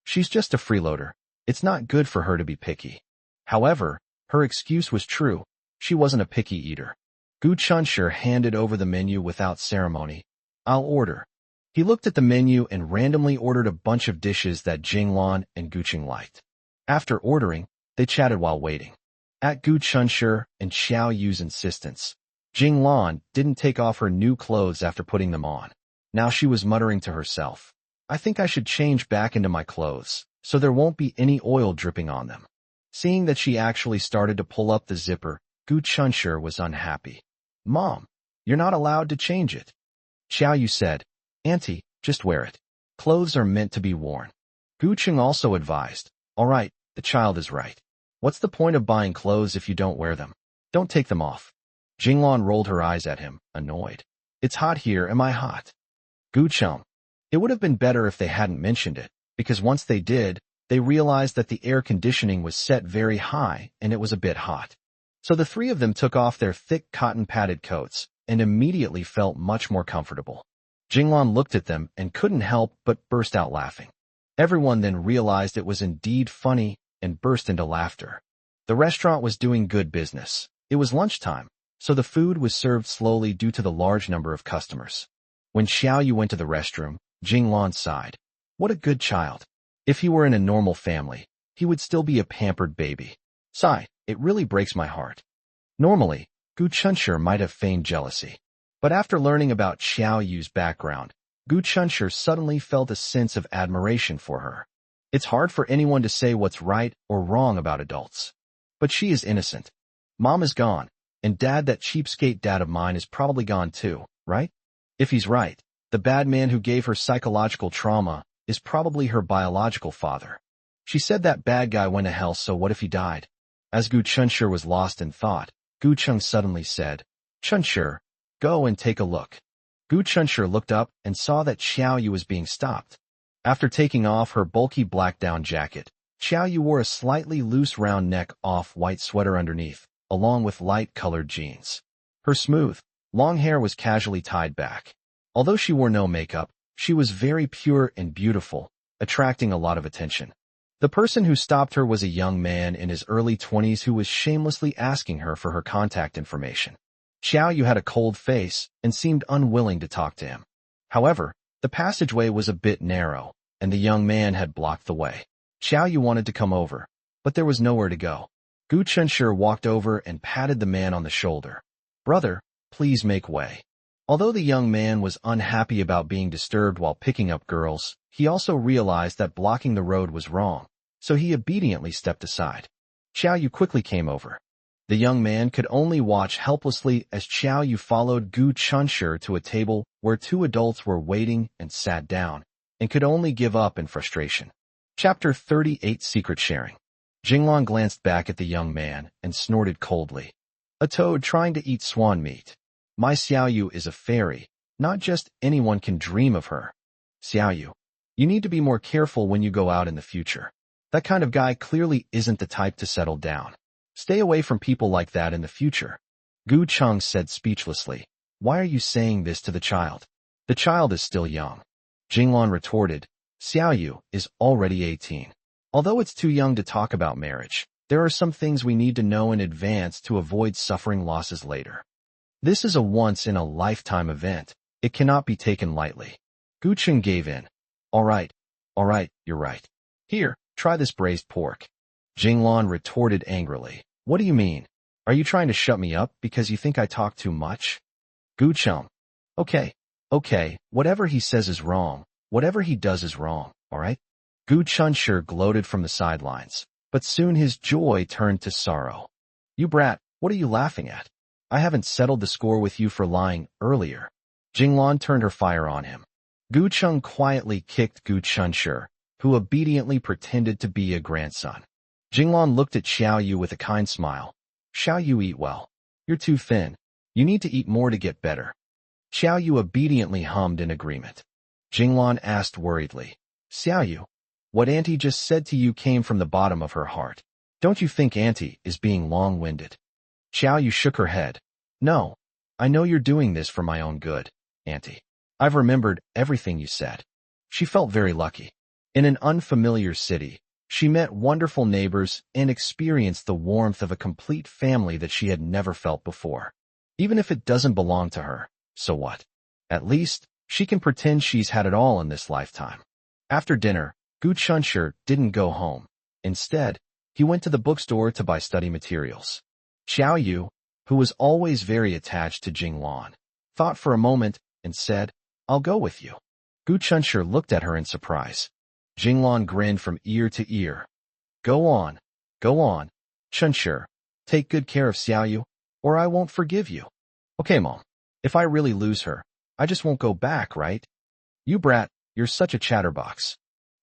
She's just a freeloader. It's not good for her to be picky. However, her excuse was true. She wasn't a picky eater. Gu Chunshi handed over the menu without ceremony. I'll order. He looked at the menu and randomly ordered a bunch of dishes that Jinglan and Guqing liked. After ordering, they chatted while waiting. At Gu Chunshi and Xiao Yu's insistence, Jinglan didn't take off her new clothes after putting them on. Now she was muttering to herself, I think I should change back into my clothes, so there won't be any oil dripping on them. Seeing that she actually started to pull up the zipper, Gu Chunshi was unhappy. Mom, you're not allowed to change it. Xiao Yu said, Auntie, just wear it. Clothes are meant to be worn. Gu Cheng also advised, All right, the child is right. What's the point of buying clothes if you don't wear them? Don't take them off. Jinglan rolled her eyes at him, annoyed. It's hot here, am I hot? Gu Cheng. It would have been better if they hadn't mentioned it, because once they did, they realized that the air conditioning was set very high and it was a bit hot. So the three of them took off their thick cotton-padded coats and immediately felt much more comfortable. Jinglan looked at them and couldn't help but burst out laughing. Everyone then realized it was indeed funny and burst into laughter. The restaurant was doing good business. It was lunchtime, so the food was served slowly due to the large number of customers. When Xiao Yu went to the restroom, Jinglan sighed. What a good child. If he were in a normal family, he would still be a pampered baby. Sigh, it really breaks my heart. Normally, Gu Chunshur might have feigned jealousy. But after learning about Xiao Yu's background, Gu Chunshur suddenly felt a sense of admiration for her. It's hard for anyone to say what's right or wrong about adults. But she is innocent. Mom is gone, and Dad, that cheapskate dad of mine, is probably gone too, right? If he's right, the bad man who gave her psychological trauma is probably her biological father. She said that bad guy went to hell, so what if he died? As Gu Chunshur was lost in thought, Gu Chung suddenly said, Chunshur, go and take a look. Gu Chunshur looked up and saw that Xiao Yu was being stopped. After taking off her bulky black down jacket, Xiao Yu wore a slightly loose round neck off-white sweater underneath, along with light-colored jeans. Her smooth, long hair was casually tied back. Although she wore no makeup, she was very pure and beautiful, attracting a lot of attention. The person who stopped her was a young man in his early 20s who was shamelessly asking her for her contact information. Xiao Yu had a cold face and seemed unwilling to talk to him. However, the passageway was a bit narrow, and the young man had blocked the way. Xiao Yu wanted to come over, but there was nowhere to go. Gu Chunshur walked over and patted the man on the shoulder. Brother, please make way. Although the young man was unhappy about being disturbed while picking up girls, he also realized that blocking the road was wrong, so he obediently stepped aside. Xiao Yu quickly came over. The young man could only watch helplessly as Xiao Yu followed Gu Chunshur to a table where two adults were waiting and sat down, and could only give up in frustration. Chapter 38 Secret Sharing. Jinglong glanced back at the young man and snorted coldly. A toad trying to eat swan meat. My Xiao Yu is a fairy, not just anyone can dream of her. Xiao Yu, you need to be more careful when you go out in the future. That kind of guy clearly isn't the type to settle down. Stay away from people like that in the future. Gu Chung said speechlessly. Why are you saying this to the child? The child is still young. Jinglong retorted. Xiao Yu is already 18. Although it's too young to talk about marriage, there are some things we need to know in advance to avoid suffering losses later. This is a once-in-a-lifetime event. It cannot be taken lightly. Gu Chung gave in. All right, you're right. Here, try this braised pork. Jinglong retorted angrily. What do you mean? Are you trying to shut me up because you think I talk too much? Gu Chung. Okay, whatever he says is wrong. Whatever he does is wrong, all right? Gu Chunshur gloated from the sidelines, but soon his joy turned to sorrow. You brat, what are you laughing at? I haven't settled the score with you for lying earlier. Jinglong turned her fire on him. Gu Chung quietly kicked Gu Chunshur, who obediently pretended to be a grandson. Jinglong looked at Xiao Yu with a kind smile. Xiao Yu, eat well. You're too thin. You need to eat more to get better. Xiao Yu obediently hummed in agreement. Jinglong asked worriedly. Xiao Yu, what Auntie just said to you came from the bottom of her heart. Don't you think Auntie is being long-winded? Xiao Yu shook her head. No, I know you're doing this for my own good, Auntie. I've remembered everything you said. She felt very lucky. In an unfamiliar city, she met wonderful neighbors and experienced the warmth of a complete family that she had never felt before. Even if it doesn't belong to her, so what? At least, she can pretend she's had it all in this lifetime. After dinner, Gu Chunshur didn't go home. Instead, he went to the bookstore to buy study materials. Xiao Yu, who was always very attached to Jinglong, thought for a moment and said, I'll go with you. Gu Chunshur looked at her in surprise. Jinglong grinned from ear to ear. Go on, Chunshur. Take good care of Xiao Yu, or I won't forgive you. Okay, Mom. If I really lose her, I just won't go back, right? You brat, you're such a chatterbox.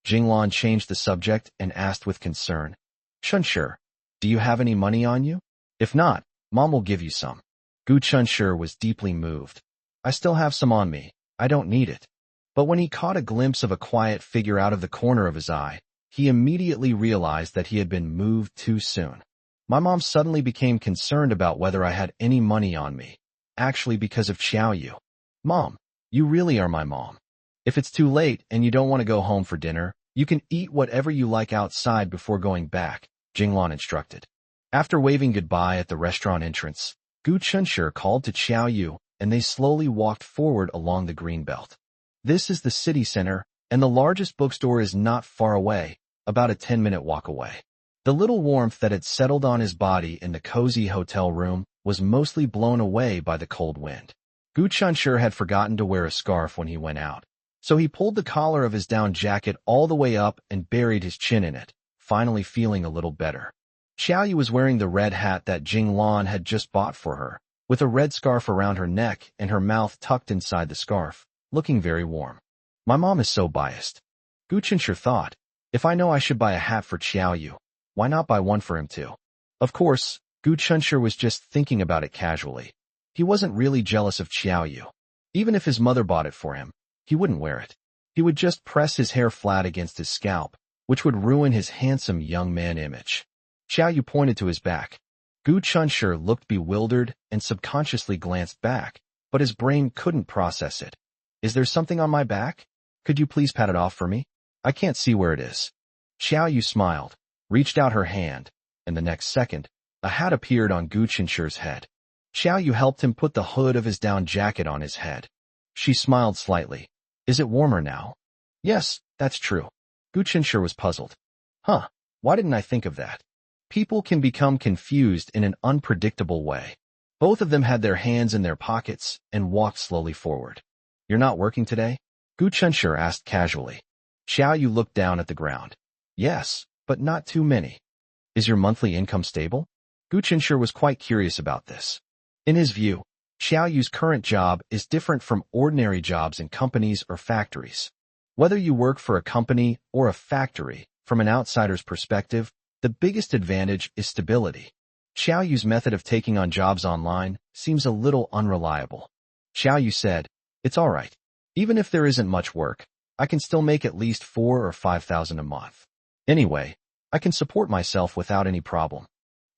Jinglong changed the subject and asked with concern. Chunshur, do you have any money on you? If not, Mom will give you some. Gu Chunshur was deeply moved. I still have some on me. I don't need it. But when he caught a glimpse of a quiet figure out of the corner of his eye, he immediately realized that he had been moved too soon. My mom suddenly became concerned about whether I had any money on me, actually because of Xiao Yu. Mom, you really are my mom. If it's too late and you don't want to go home for dinner, you can eat whatever you like outside before going back, Jinglong instructed. After waving goodbye at the restaurant entrance, Gu Chunshur called to Xiao Yu, and they slowly walked forward along the green belt. This is the city center, and the largest bookstore is not far away, about a 10-minute walk away. The little warmth that had settled on his body in the cozy hotel room was mostly blown away by the cold wind. Gu Chunshur had forgotten to wear a scarf when he went out, so he pulled the collar of his down jacket all the way up and buried his chin in it, finally feeling a little better. Xiaoyu was wearing the red hat that Jing Lan had just bought for her, with a red scarf around her neck and her mouth tucked inside the scarf, looking very warm. My mom is so biased. Gu Chunshur thought, if I know I should buy a hat for Xiaoyu, why not buy one for him too? Of course, Gu Chunshur was just thinking about it casually. He wasn't really jealous of Xiaoyu. Even if his mother bought it for him, he wouldn't wear it. He would just press his hair flat against his scalp, which would ruin his handsome young man image. Xiaoyu pointed to his back. Gu Chunshur looked bewildered and subconsciously glanced back, but his brain couldn't process it. Is there something on my back? Could you please pat it off for me? I can't see where it is. Xiaoyu smiled, reached out her hand, and the next second, a hat appeared on Gu Chunshur's head. Xiaoyu helped him put the hood of his down jacket on his head. She smiled slightly. Is it warmer now? Yes, that's true. Gu Chunshur was puzzled. Huh, why didn't I think of that? People can become confused in an unpredictable way. Both of them had their hands in their pockets and walked slowly forward. You're not working today? Gu Chunshur asked casually. Xiaoyu looked down at the ground. Yes, but not too many. Is your monthly income stable? Gu Chunshur was quite curious about this. In his view, Xiaoyu's current job is different from ordinary jobs in companies or factories. Whether you work for a company or a factory, from an outsider's perspective, the biggest advantage is stability. Xiaoyu's method of taking on jobs online seems a little unreliable. Xiaoyu said, it's all right. Even if there isn't much work, I can still make at least 4,000 or 5,000 a month. Anyway, I can support myself without any problem.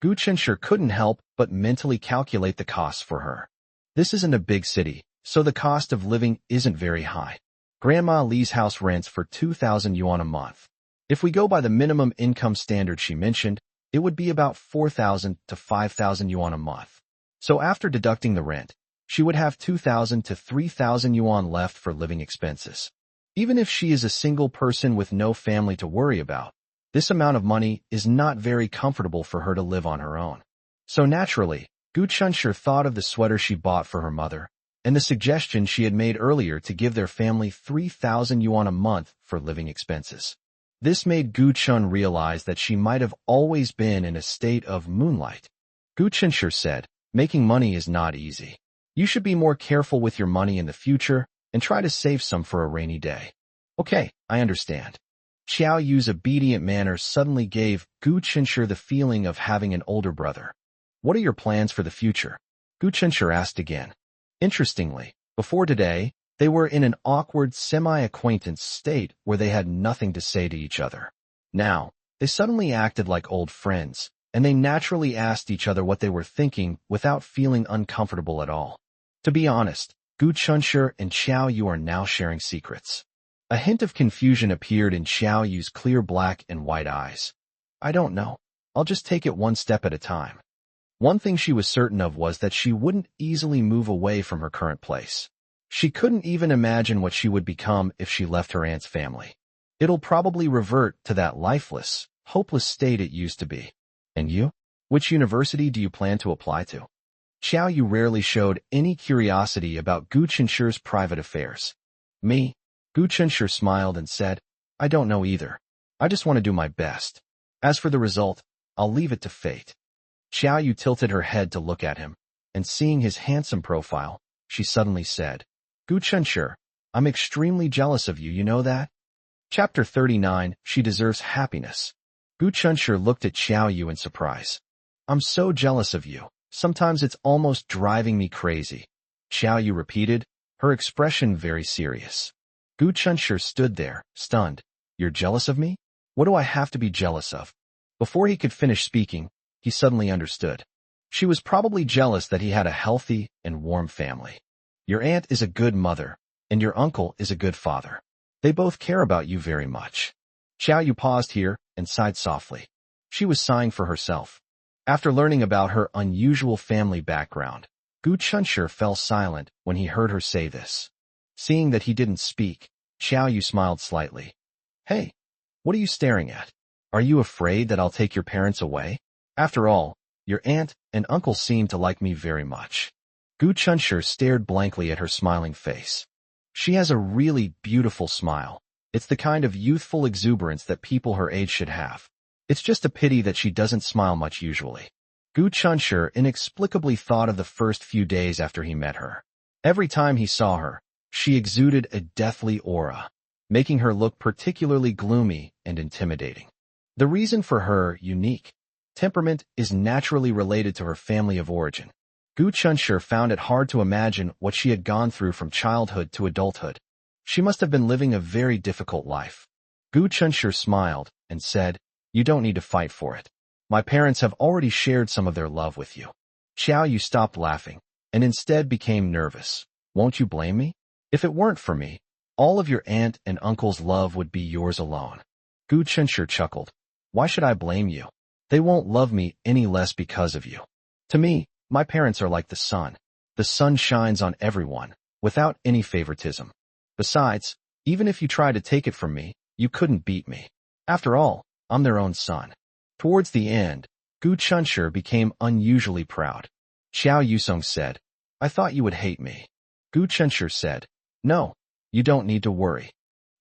Gu Chunshur couldn't help but mentally calculate the costs for her. This isn't a big city, so the cost of living isn't very high. Grandma Li's house rents for 2,000 yuan a month. If we go by the minimum income standard she mentioned, it would be about 4,000 to 5,000 yuan a month. So after deducting the rent, she would have 2,000 to 3,000 yuan left for living expenses. Even if she is a single person with no family to worry about, this amount of money is not very comfortable for her to live on her own. So naturally, Gu Chunshur thought of the sweater she bought for her mother, and the suggestion she had made earlier to give their family 3,000 yuan a month for living expenses. This made Gu Chun realize that she might have always been in a state of moonlight. Gu Chunshur said, making money is not easy. You should be more careful with your money in the future and try to save some for a rainy day. Okay, I understand. Xiaoyu's obedient manner suddenly gave Gu Chunshur the feeling of having an older brother. What are your plans for the future? Gu Chunshur asked again. Interestingly, before today, they were in an awkward semi-acquaintance state where they had nothing to say to each other. Now, they suddenly acted like old friends, and they naturally asked each other what they were thinking without feeling uncomfortable at all. To be honest, Gu Chunshur and Xiaoyu are now sharing secrets. A hint of confusion appeared in Xiaoyu's clear black and white eyes. I don't know. I'll just take it one step at a time. One thing she was certain of was that she wouldn't easily move away from her current place. She couldn't even imagine what she would become if she left her aunt's family. It'll probably revert to that lifeless, hopeless state it used to be. And you? Which university do you plan to apply to? Xiaoyu rarely showed any curiosity about Gu Chunshur's private affairs. Me? Gu Chunshur smiled and said, I don't know either. I just want to do my best. As for the result, I'll leave it to fate. Xiaoyu tilted her head to look at him, and seeing his handsome profile, she suddenly said, Gu Chunshur, I'm extremely jealous of you, you know that? Chapter 39, She Deserves Happiness. Gu Chunshur looked at Xiaoyu in surprise. I'm so jealous of you. Sometimes it's almost driving me crazy. Xiaoyu repeated, her expression very serious. Gu Chunshur stood there, stunned. You're jealous of me? What do I have to be jealous of? Before he could finish speaking, he suddenly understood. She was probably jealous that he had a healthy and warm family. Your aunt is a good mother, and your uncle is a good father. They both care about you very much. Xiaoyu paused here and sighed softly. She was sighing for herself. After learning about her unusual family background, Gu Chunshur fell silent when he heard her say this. Seeing that he didn't speak, Xiaoyu smiled slightly. Hey, What are you staring at? Are you afraid that I'll take your parents away? After all, your aunt and uncle seem to like me very much. Gu Chunshur stared blankly at her smiling face. She has a really beautiful smile. It's the kind of youthful exuberance that people her age should have. It's just a pity that she doesn't smile much usually. Gu Chunshur inexplicably thought of the first few days after he met her. Every time he saw her, she exuded a deathly aura, making her look particularly gloomy and intimidating. The reason for her unique temperament is naturally related to her family of origin. Gu Chunshur found it hard to imagine what she had gone through from childhood to adulthood. She must have been living a very difficult life. Gu Chunshur smiled and said, "You don't need to fight for it. My parents have already shared some of their love with you." Xiao Yu stopped laughing and instead became nervous. "Won't you blame me? If it weren't for me, all of your aunt and uncle's love would be yours alone." Gu Chunshur chuckled. "Why should I blame you? They won't love me any less because of you. To me, my parents are like the sun. The sun shines on everyone, without any favoritism. Besides, even if you tried to take it from me, you couldn't beat me. After all, I'm their own son." Towards the end, Gu Chunshur became unusually proud. Xiao Yusong said, "I thought you would hate me." Gu Chunshur said, "No, you don't need to worry."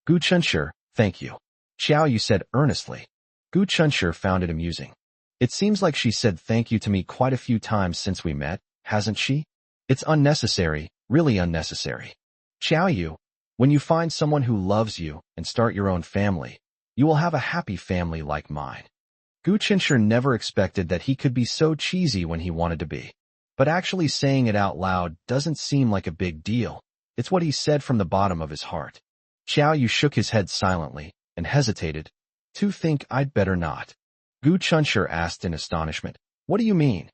Gu Chunshur, "Thank you," Xiao Yu said earnestly. Gu Chunshur found it amusing. "It seems like she said thank you to me quite a few times since we met, hasn't she? It's unnecessary, really unnecessary. Xiao Yu, when you find someone who loves you and start your own family, you will have a happy family like mine." Gu Chunshur never expected that he could be so cheesy when he wanted to be. But actually saying it out loud doesn't seem like a big deal. It's what he said from the bottom of his heart. Xiao Yu shook his head silently and hesitated. "To think I'd better not." Gu Chunshur asked in astonishment, "What do you mean?"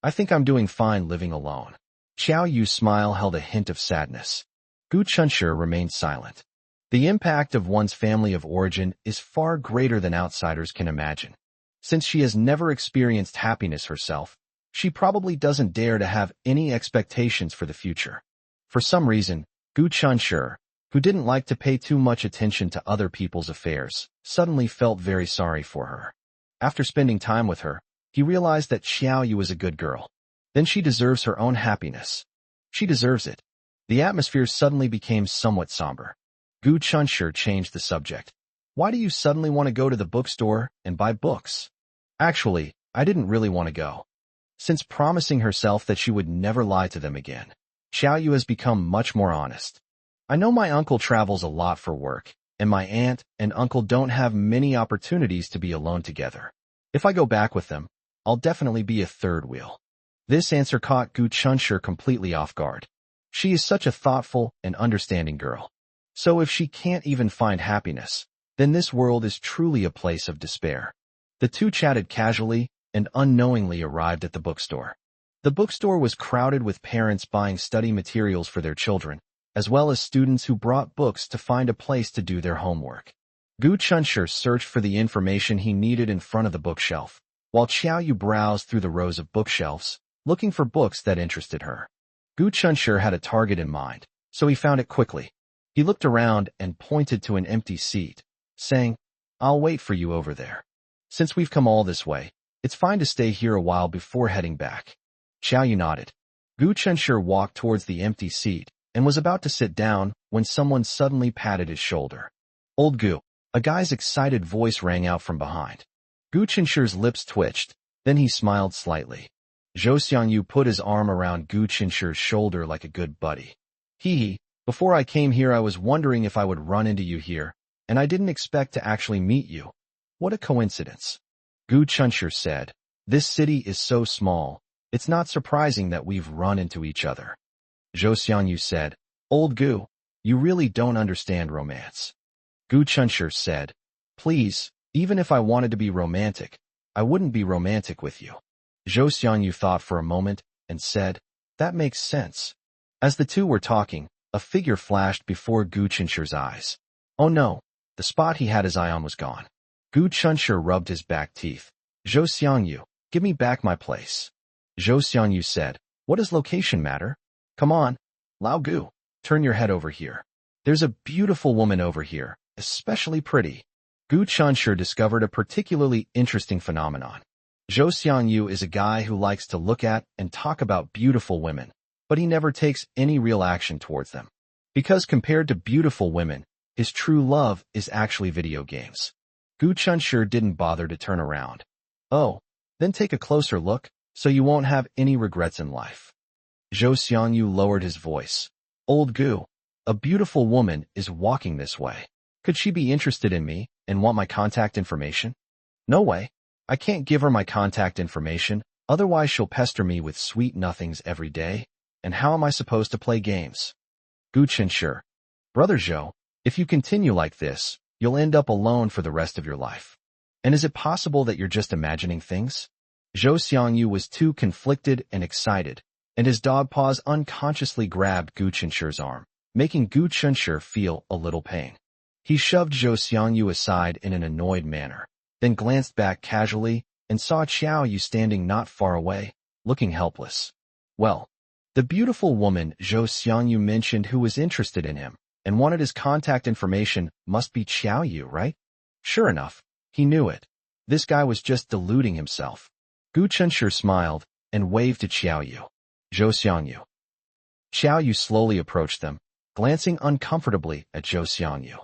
"I think I'm doing fine living alone." Xiao Yu's smile held a hint of sadness. Gu Chunshur remained silent. The impact of one's family of origin is far greater than outsiders can imagine. Since she has never experienced happiness herself, she probably doesn't dare to have any expectations for the future. For some reason, Gu Chunshur, who didn't like to pay too much attention to other people's affairs, suddenly felt very sorry for her. After spending time with her, he realized that Xiao Yu was a good girl. Then she deserves her own happiness. She deserves it. The atmosphere suddenly became somewhat somber. Gu Chunshur changed the subject. "Why do you suddenly want to go to the bookstore and buy books?" "Actually, I didn't really want to go." Since promising herself that she would never lie to them again, Xiao Yu has become much more honest. "I know my uncle travels a lot for work, and my aunt and uncle don't have many opportunities to be alone together. If I go back with them, I'll definitely be a third wheel." This answer caught Gu Chunshur completely off guard. She is such a thoughtful and understanding girl. So if she can't even find happiness, then this world is truly a place of despair. The two chatted casually and unknowingly arrived at the bookstore. The bookstore was crowded with parents buying study materials for their children, as well as students who brought books to find a place to do their homework. Gu Chunshur searched for the information he needed in front of the bookshelf, while Xiao Yu browsed through the rows of bookshelves, looking for books that interested her. Gu Chunshur had a target in mind, so he found it quickly. He looked around and pointed to an empty seat, saying, "I'll wait for you over there. Since we've come all this way, it's fine to stay here a while before heading back." Xiao Yu nodded. Gu Chunshur walked towards the empty seat and was about to sit down when someone suddenly patted his shoulder. "Old Gu," a guy's excited voice rang out from behind. Gu Chunshur's lips twitched, then he smiled slightly. Zhou Xiangyu put his arm around Gu Chunshur's shoulder like a good buddy. "Hee, before I came here I was wondering if I would run into you here, and I didn't expect to actually meet you. What a coincidence." Gu Chunshur said, "This city is so small, it's not surprising that we've run into each other." Zhou Xiangyu said, "Old Gu, you really don't understand romance." Gu Chunshur said, "Please, even if I wanted to be romantic, I wouldn't be romantic with you." Zhou Xiangyu thought for a moment and said, "That makes sense." As the two were talking, a figure flashed before Gu Chunshur's eyes. Oh no, the spot he had his eye on was gone. Gu Chunshur rubbed his back teeth. "Zhou Xiangyu, give me back my place." Zhou Xiangyu said, "What does location matter? Come on, Lao Gu, turn your head over here. There's a beautiful woman over here, especially pretty." Gu Chunshur discovered a particularly interesting phenomenon. Zhou Xiangyu is a guy who likes to look at and talk about beautiful women, but he never takes any real action towards them. Because compared to beautiful women, his true love is actually video games. Gu Chunshur didn't bother to turn around. Oh, then take a closer look, so you won't have any regrets in life. Zhou Xiangyu lowered his voice. Old Gu, a beautiful woman is walking this way. Could she be interested in me and want my contact information? No way. I can't give her my contact information, otherwise she'll pester me with sweet nothings every day. And how am I supposed to play games? Gu Chunshur. Brother Zhou, if you continue like this, you'll end up alone for the rest of your life. And is it possible that you're just imagining things? Zhou Xiangyu was too conflicted and excited, and his dog paws unconsciously grabbed Gu Chunshur's arm, making Gu Chunshur feel a little pain. He shoved Zhou Xiangyu aside in an annoyed manner, then glanced back casually and saw Xiao Yu standing not far away, looking helpless. Well, the beautiful woman Zhou Xiangyu mentioned who was interested in him and wanted his contact information must be Xiao Yu, right? Sure enough, he knew it. This guy was just deluding himself. Gu Chunshur smiled and waved to Xiao Yu. Zhou Xiangyu. Xiao Yu slowly approached them, glancing uncomfortably at Zhou Xiangyu.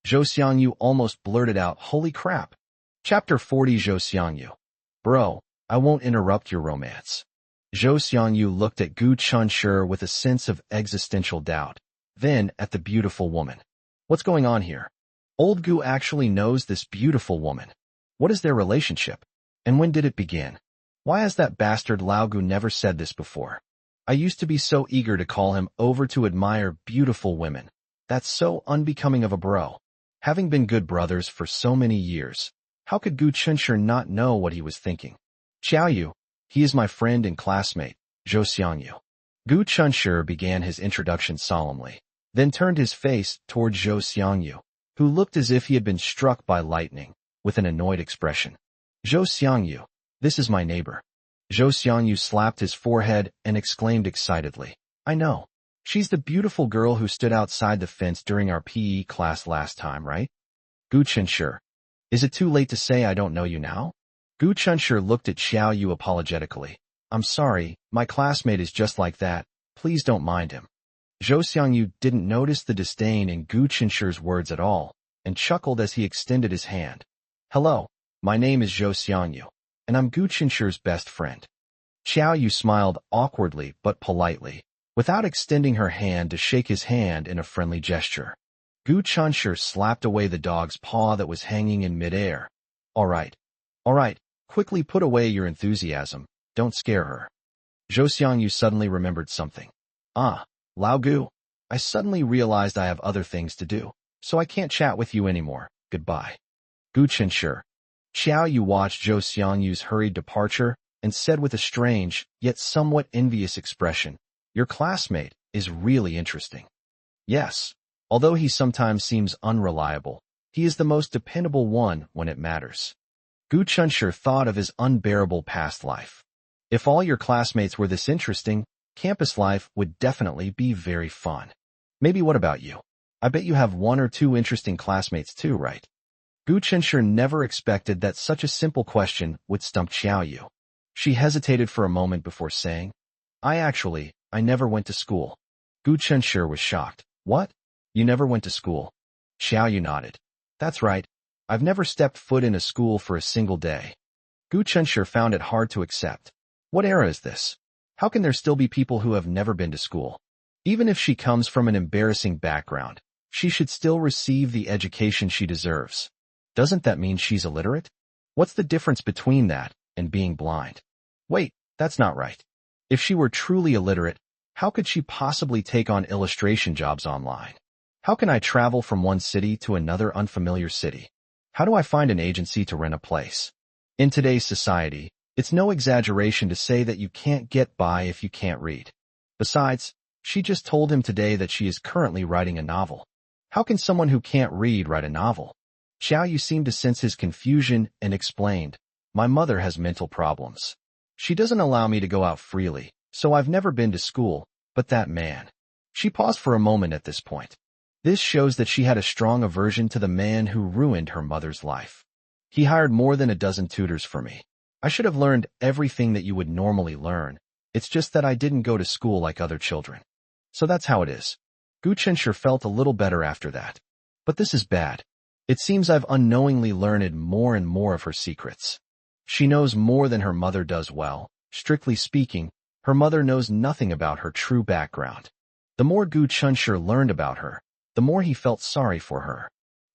Zhou Xiangyu almost blurted out, "Holy crap." Chapter 40 Zhou Xiangyu. Bro, I won't interrupt your romance. Zhou Xiangyu looked at Gu Chunshur with a sense of existential doubt, then at the beautiful woman. What's going on here? Old Gu actually knows this beautiful woman. What is their relationship? And when did it begin? Why has that bastard Lao Gu never said this before? I used to be so eager to call him over to admire beautiful women. That's so unbecoming of a bro. Having been good brothers for so many years, how could Gu Chunshur not know what he was thinking? Xiao Yu, he is my friend and classmate, Zhou Xiangyu. Gu Chunshur began his introduction solemnly, then turned his face toward Zhou Xiangyu, who looked as if he had been struck by lightning, with an annoyed expression. Zhou Xiangyu, this is my neighbor. Zhou Xiangyu slapped his forehead and exclaimed excitedly, I know. She's the beautiful girl who stood outside the fence during our PE class last time, right? Gu Chunshur. Is it too late to say I don't know you now? Gu Chunshur looked at Xiao Yu apologetically. I'm sorry, my classmate is just like that. Please don't mind him. Zhou Xiangyu didn't notice the disdain in Gu Chunshur's words at all, and chuckled as he extended his hand. Hello, my name is Zhou Xiangyu, and I'm Gu Chunshur's best friend. Xiao Yu smiled awkwardly but politely, without extending her hand to shake his hand in a friendly gesture. Gu Chunshur slapped away the dog's paw that was hanging in midair. All right, quickly put away your enthusiasm, don't scare her. Zhou Xiangyu suddenly remembered something. Ah, Lao Gu, I suddenly realized I have other things to do, so I can't chat with you anymore, goodbye. Gu Chunshur. Xiao Yu watched Zhou Xiangyu's hurried departure and said with a strange, yet somewhat envious expression, Your classmate is really interesting. Yes, although he sometimes seems unreliable, he is the most dependable one when it matters. Gu Chunshur thought of his unbearable past life. If all your classmates were this interesting, campus life would definitely be very fun. Maybe what about you? I bet you have one or two interesting classmates too, right? Gu Chunshur never expected that such a simple question would stump Xiao Yu. She hesitated for a moment before saying, I never went to school. Gu Chunshur was shocked. What? You never went to school? Xiao Yu nodded. That's right. I've never stepped foot in a school for a single day. Gu Chunshur found it hard to accept. What era is this? How can there still be people who have never been to school? Even if she comes from an embarrassing background, she should still receive the education she deserves. Doesn't that mean she's illiterate? What's the difference between that and being blind? Wait, that's not right. If she were truly illiterate, how could she possibly take on illustration jobs online? How can I travel from one city to another unfamiliar city? How do I find an agency to rent a place? In today's society, it's no exaggeration to say that you can't get by if you can't read. Besides, she just told him today that she is currently writing a novel. How can someone who can't read write a novel? Xiao Yu seemed to sense his confusion and explained, My mother has mental problems. She doesn't allow me to go out freely, so I've never been to school, but that man. She paused for a moment at this point. This shows that she had a strong aversion to the man who ruined her mother's life. He hired more than a dozen tutors for me. I should have learned everything that you would normally learn. It's just that I didn't go to school like other children. So that's how it is. Gu Chenshur felt a little better after that. But this is bad. It seems I've unknowingly learned more and more of her secrets. She knows more than her mother does well. Strictly speaking, her mother knows nothing about her true background. The more Gu Chenshur learned about her, the more he felt sorry for her.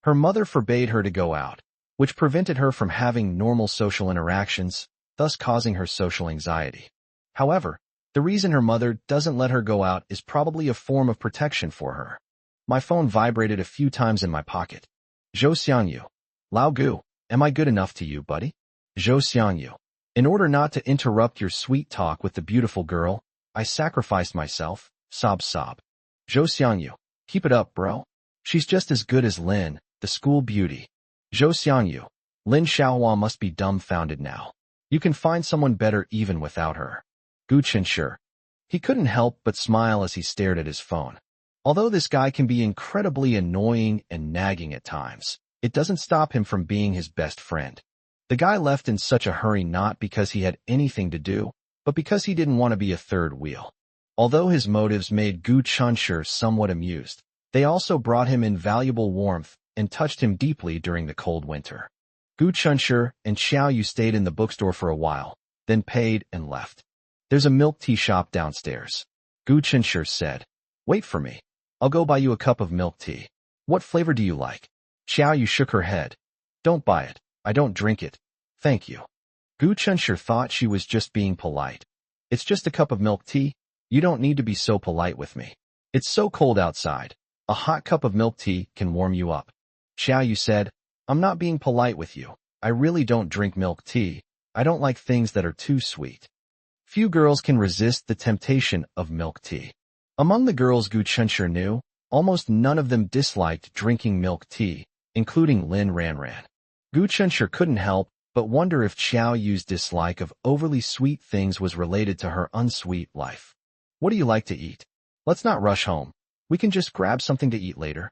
Her mother forbade her to go out, which prevented her from having normal social interactions, thus causing her social anxiety. However, the reason her mother doesn't let her go out is probably a form of protection for her. My phone vibrated a few times in my pocket. Zhou Xiangyu. Lao Gu, am I good enough to you, buddy? Zhou Xiangyu. In order not to interrupt your sweet talk with the beautiful girl, I sacrificed myself, sob. Zhou Xiangyu. Keep it up, bro. She's just as good as Lin, the school beauty. Zhou Xiangyu. Lin Xiaohua must be dumbfounded now. You can find someone better even without her. Gu Chenshur. He couldn't help but smile as he stared at his phone. Although this guy can be incredibly annoying and nagging at times, it doesn't stop him from being his best friend. The guy left in such a hurry not because he had anything to do, but because he didn't want to be a third wheel. Although his motives made Gu Chenshur somewhat amused, they also brought him invaluable warmth and touched him deeply during the cold winter. Gu Chenshur and Xiao Yu stayed in the bookstore for a while, then paid and left. There's a milk tea shop downstairs. Gu Chenshur said. Wait for me. I'll go buy you a cup of milk tea. What flavor do you like? Xiao Yu shook her head. Don't buy it. I don't drink it. Thank you. Gu Chenshur thought she was just being polite. It's just a cup of milk tea. You don't need to be so polite with me. It's so cold outside. A hot cup of milk tea can warm you up. Xiao Yu said, I'm not being polite with you. I really don't drink milk tea. I don't like things that are too sweet. Few girls can resist the temptation of milk tea. Among the girls Gu Chenshur knew, almost none of them disliked drinking milk tea, including Lin Ranran. Gu Chenshur couldn't help but wonder if Xiao Yu's dislike of overly sweet things was related to her unsweet life. What do you like to eat? Let's not rush home. We can just grab something to eat later.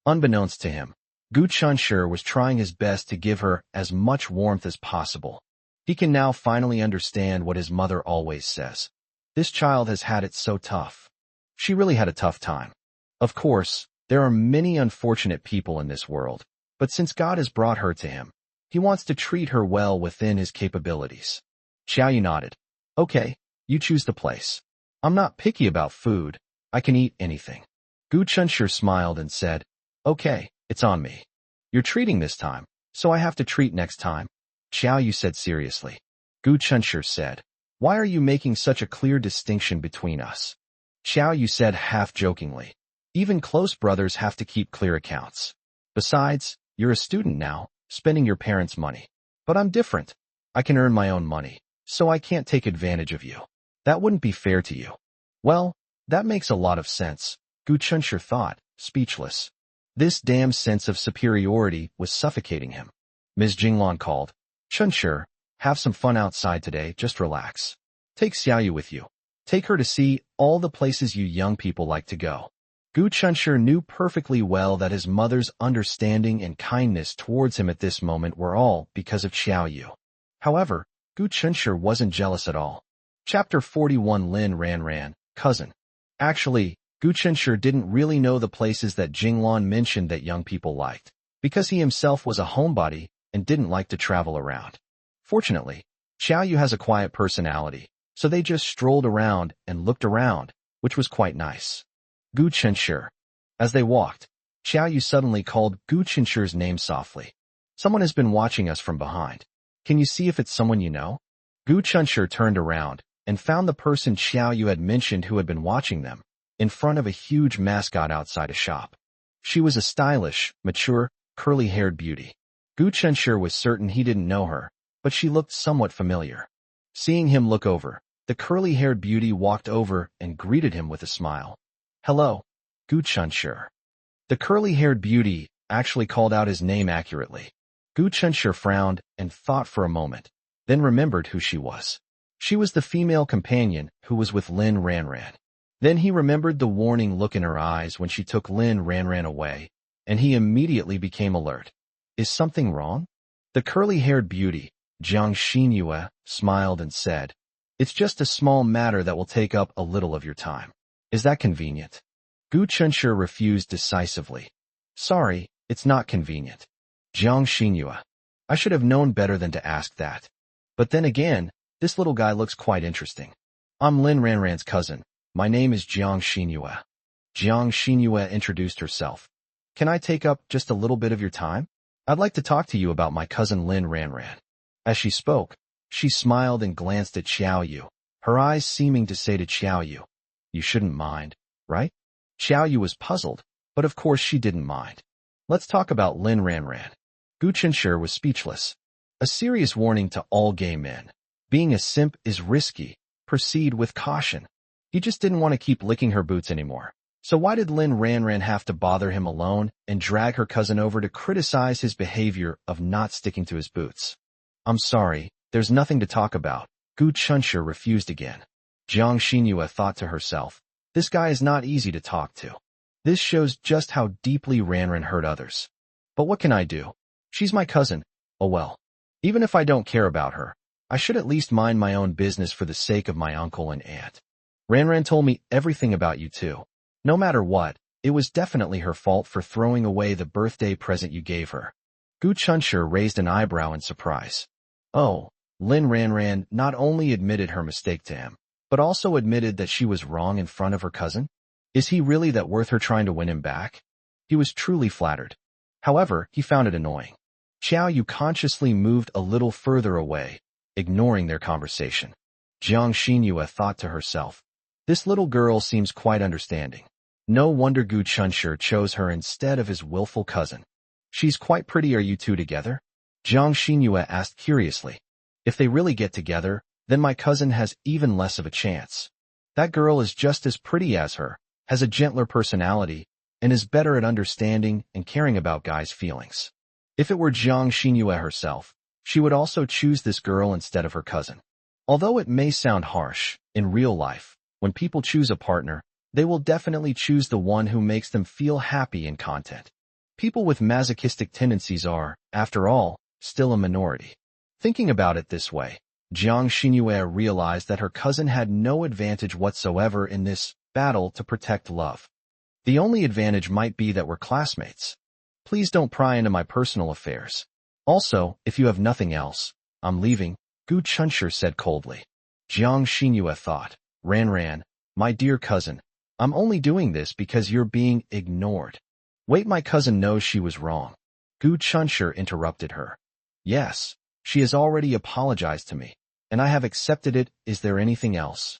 Unbeknownst to him, Gu Chenshur was trying his best to give her as much warmth as possible. He can now finally understand what his mother always says. This child has had it so tough. She really had a tough time. Of course, there are many unfortunate people in this world, but since God has brought her to him, he wants to treat her well within his capabilities. Xiao Yu nodded. Okay, you choose the place. I'm not picky about food. I can eat anything. Gu Chenshur smiled and said, Okay, it's on me. You're treating this time, so I have to treat next time. Xiao Yu said seriously. Gu Chenshur said, Why are you making such a clear distinction between us? Xiao Yu said half-jokingly, Even close brothers have to keep clear accounts. Besides, you're a student now, spending your parents' money. But I'm different. I can earn my own money, so I can't take advantage of you. That wouldn't be fair to you. Well, that makes a lot of sense, Gu Chenshur thought, speechless. This damn sense of superiority was suffocating him. Ms. Jinglan called. Chenshur, have some fun outside today, just relax. Take Xiao Yu with you. Take her to see all the places you young people like to go. Gu Chenshur knew perfectly well that his mother's understanding and kindness towards him at this moment were all because of Xiao Yu. However, Gu Chenshur wasn't jealous at all. Chapter 41 Lin Ranran, Cousin. Actually, Gu Chenshur didn't really know the places that Jinglan mentioned that young people liked, because he himself was a homebody and didn't like to travel around. Fortunately, Xiao Yu has a quiet personality, so they just strolled around and looked around, which was quite nice. Gu Chenshur. As they walked, Xiao Yu suddenly called Gu Chenshur's name softly. Someone has been watching us from behind. Can you see if it's someone you know? Gu Chenshur turned around and found the person Xiao Yu had mentioned who had been watching them, in front of a huge mascot outside a shop. She was a stylish, mature, curly-haired beauty. Gu Chenshur was certain he didn't know her, but she looked somewhat familiar. Seeing him look over, the curly-haired beauty walked over and greeted him with a smile. Hello, Gu Chenshur. The curly-haired beauty actually called out his name accurately. Gu Chenshur frowned and thought for a moment, then remembered who she was. She was the female companion who was with Lin Ranran. Then he remembered the warning look in her eyes when she took Lin Ran away, and he immediately became alert. Is something wrong? The curly-haired beauty, Jiang Xinyue, smiled and said, It's just a small matter that will take up a little of your time. Is that convenient? Gu Chunshi refused decisively. Sorry, it's not convenient. Jiang Xinyue. I should have known better than to ask that. But then again, this little guy looks quite interesting. I'm Lin Ranran's cousin. My name is Jiang Xinyue. Jiang Xinyue introduced herself. Can I take up just a little bit of your time? I'd like to talk to you about my cousin Lin Ranran. As she spoke, she smiled and glanced at Xiao Yu, her eyes seeming to say to Xiao Yu, You shouldn't mind, right? Xiao Yu was puzzled, but of course she didn't mind. Let's talk about Lin Ranran. Gu Chunshi was speechless. A serious warning to all gay men. Being a simp is risky. Proceed with caution. He just didn't want to keep licking her boots anymore. So why did Lin Ranran have to bother him alone and drag her cousin over to criticize his behavior of not sticking to his boots? I'm sorry, there's nothing to talk about. Gu Chunshi refused again. Jiang Xinyue thought to herself, this guy is not easy to talk to. This shows just how deeply Ranran hurt others. But what can I do? She's my cousin. Oh well. Even if I don't care about her, I should at least mind my own business for the sake of my uncle and aunt. Ranran told me everything about you too. No matter what, it was definitely her fault for throwing away the birthday present you gave her. Gu Chunshi raised an eyebrow in surprise. Oh, Lin Ranran not only admitted her mistake to him, but also admitted that she was wrong in front of her cousin? Is he really that worth her trying to win him back? He was truly flattered. However, he found it annoying. Xiao Yu consciously moved a little further away, ignoring their conversation. Jiang Xinyue thought to herself, this little girl seems quite understanding. No wonder Gu Chunshi chose her instead of his willful cousin. She's quite pretty. Are you two together? Jiang Xinyue asked curiously. If they really get together, then my cousin has even less of a chance. That girl is just as pretty as her, has a gentler personality, and is better at understanding and caring about guys' feelings. If it were Jiang Xinyue herself, she would also choose this girl instead of her cousin. Although it may sound harsh, in real life, when people choose a partner, they will definitely choose the one who makes them feel happy and content. People with masochistic tendencies are, after all, still a minority. Thinking about it this way, Jiang Xinyue realized that her cousin had no advantage whatsoever in this battle to protect love. The only advantage might be that we're classmates. Please don't pry into my personal affairs. Also, if you have nothing else, I'm leaving, Gu Chunshi said coldly. Jiang Xinyue thought, Ranran, my dear cousin, I'm only doing this because you're being ignored. Wait, my cousin knows she was wrong. Gu Chunshi interrupted her. Yes, she has already apologized to me, and I have accepted it. Is there anything else?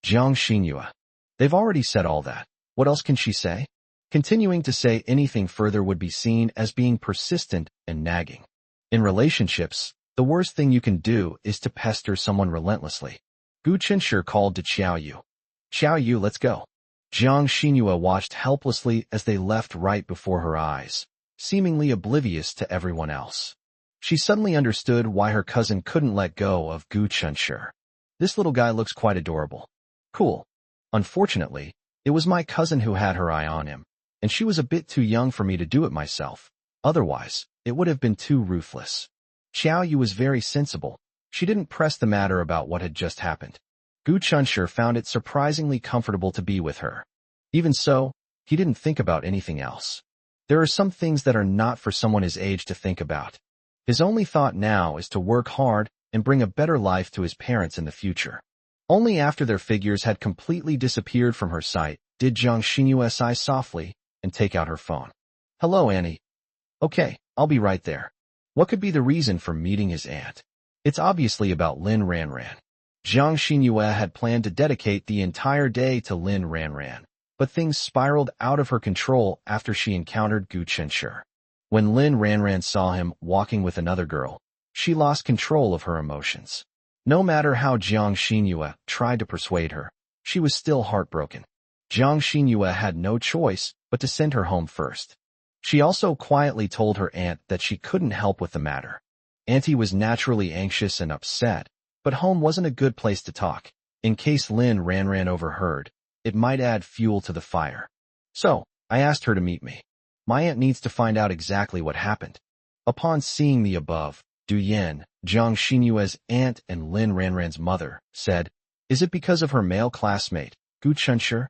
Jiang Xinyue. They've already said all that. What else can she say? Continuing to say anything further would be seen as being persistent and nagging. In relationships, the worst thing you can do is to pester someone relentlessly. Gu Chunshi called to Xiao Yu. Xiao Yu, let's go. Jiang Xinyue watched helplessly as they left right before her eyes, seemingly oblivious to everyone else. She suddenly understood why her cousin couldn't let go of Gu Chunshi. This little guy looks quite adorable. Cool. Unfortunately, it was my cousin who had her eye on him, and she was a bit too young for me to do it myself. Otherwise, it would have been too ruthless. Xiao Yu was very sensible. She didn't press the matter about what had just happened. Gu Chunshi found it surprisingly comfortable to be with her. Even so, he didn't think about anything else. There are some things that are not for someone his age to think about. His only thought now is to work hard and bring a better life to his parents in the future. Only after their figures had completely disappeared from her sight did Jiang Xinyue sigh softly and take out her phone. Hello, Annie. Okay, I'll be right there. What could be the reason for meeting his aunt? It's obviously about Lin Ranran. Jiang Xinyue had planned to dedicate the entire day to Lin Ranran, but things spiraled out of her control after she encountered Gu Chunshi. When Lin Ranran saw him walking with another girl, she lost control of her emotions. No matter how Jiang Xinyue tried to persuade her, she was still heartbroken. Jiang Xinyue had no choice but to send her home first. She also quietly told her aunt that she couldn't help with the matter. Auntie was naturally anxious and upset, but home wasn't a good place to talk. In case Lin Ranran overheard, it might add fuel to the fire. So, I asked her to meet me. My aunt needs to find out exactly what happened. Upon seeing the above, Du Yan, Jiang Xinyue's aunt and Lin Ranran's mother, said, "Is it because of her male classmate, Gu Chunshi?"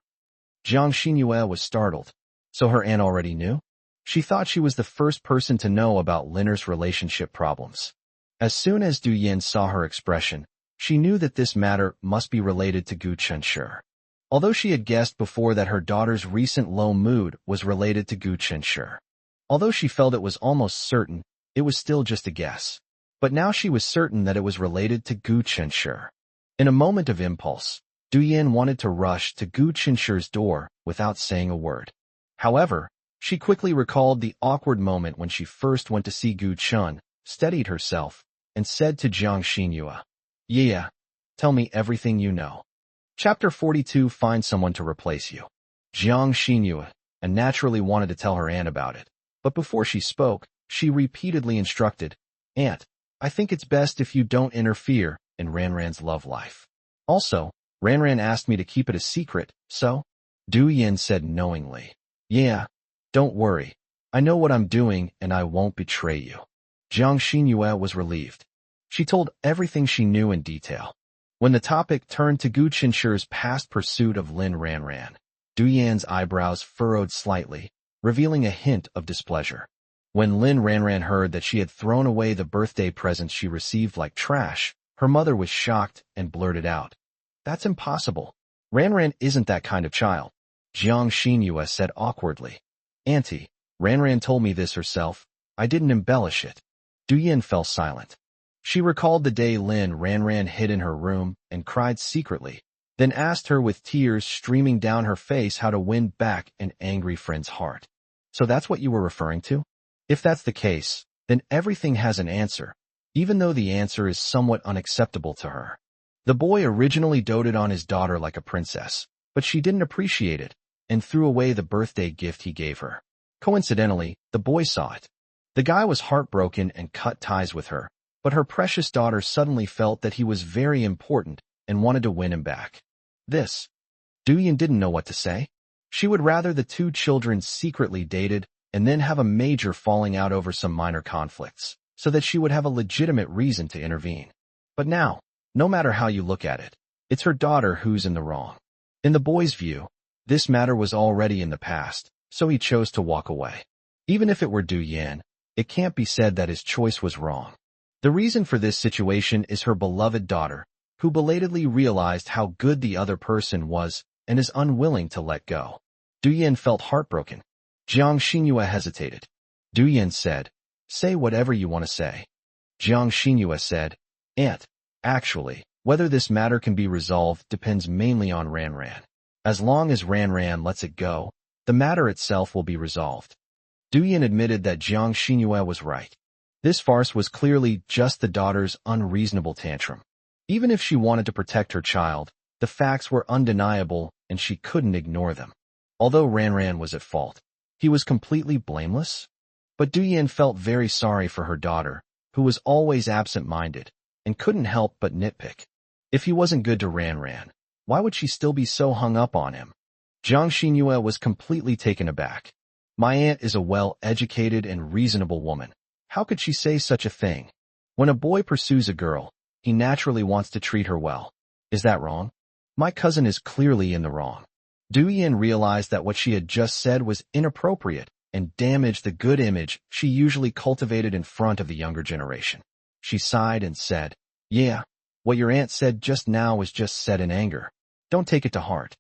Jiang Xinyue was startled. So her aunt already knew? She thought she was the first person to know about Linner's relationship problems. As soon as Du Yan saw her expression, she knew that this matter must be related to Gu Chunshi. Although she had guessed before that her daughter's recent low mood was related to Gu Chunshi. Although she felt it was almost certain, it was still just a guess. But now she was certain that it was related to Gu Chunshi. In a moment of impulse, Du Yan wanted to rush to Gu Chunshi's door without saying a word. However, she quickly recalled the awkward moment when she first went to see Gu Chun, steadied herself, and said to Jiang Xinyue, "Yeah, tell me everything you know." Chapter 42 Find someone to replace you. Jiang Xinyue, and naturally wanted to tell her aunt about it. But before she spoke, she repeatedly instructed, "Aunt, I think it's best if you don't interfere in Ranran's love life. Also, Ranran asked me to keep it a secret, so?" Du Yan said knowingly, "Yeah, don't worry. I know what I'm doing and I won't betray you." Jiang Xinyue was relieved. She told everything she knew in detail. When the topic turned to Gu Chunshi's past pursuit of Lin Ranran, Du Yan's eyebrows furrowed slightly, revealing a hint of displeasure. When Lin Ranran heard that she had thrown away the birthday presents she received like trash, her mother was shocked and blurted out, "That's impossible. Ranran isn't that kind of child." Jiang Xinyue said awkwardly, "Auntie, Ranran told me this herself. I didn't embellish it." Du Yan fell silent. She recalled the day Lin Ranran hid in her room and cried secretly, then asked her with tears streaming down her face how to win back an angry friend's heart. "So that's what you were referring to? If that's the case, then everything has an answer, even though the answer is somewhat unacceptable to her." The boy originally doted on his daughter like a princess, but she didn't appreciate it and threw away the birthday gift he gave her. Coincidentally, the boy saw it. The guy was heartbroken and cut ties with her, but her precious daughter suddenly felt that he was very important and wanted to win him back. Du Yan didn't know what to say. She would rather the two children secretly dated and then have a major falling out over some minor conflicts, so that she would have a legitimate reason to intervene. But now, no matter how you look at it, it's her daughter who's in the wrong. In the boy's view, this matter was already in the past, so he chose to walk away. Even if it were Du Yan, it can't be said that his choice was wrong. The reason for this situation is her beloved daughter, who belatedly realized how good the other person was and is unwilling to let go. Du Yan felt heartbroken. Jiang Xinyue hesitated. Du Yan said, "Say whatever you want to say." Jiang Xinyue said, "Aunt, actually, whether this matter can be resolved depends mainly on Ranran. As long as Ranran lets it go, the matter itself will be resolved." Du Yan admitted that Jiang Xinyue was right. This farce was clearly just the daughter's unreasonable tantrum. Even if she wanted to protect her child, the facts were undeniable and she couldn't ignore them. Although Ranran was at fault, he was completely blameless. But Du Yan felt very sorry for her daughter, who was always absent-minded and couldn't help but nitpick. If he wasn't good to Ranran, why would she still be so hung up on him? Jiang Xinyue was completely taken aback. My aunt is a well-educated and reasonable woman. How could she say such a thing? When a boy pursues a girl, he naturally wants to treat her well. Is that wrong? My cousin is clearly in the wrong. Du Yan realized that what she had just said was inappropriate and damaged the good image she usually cultivated in front of the younger generation. She sighed and said, "Yeah, what your aunt said just now was just said in anger. Don't take it to heart.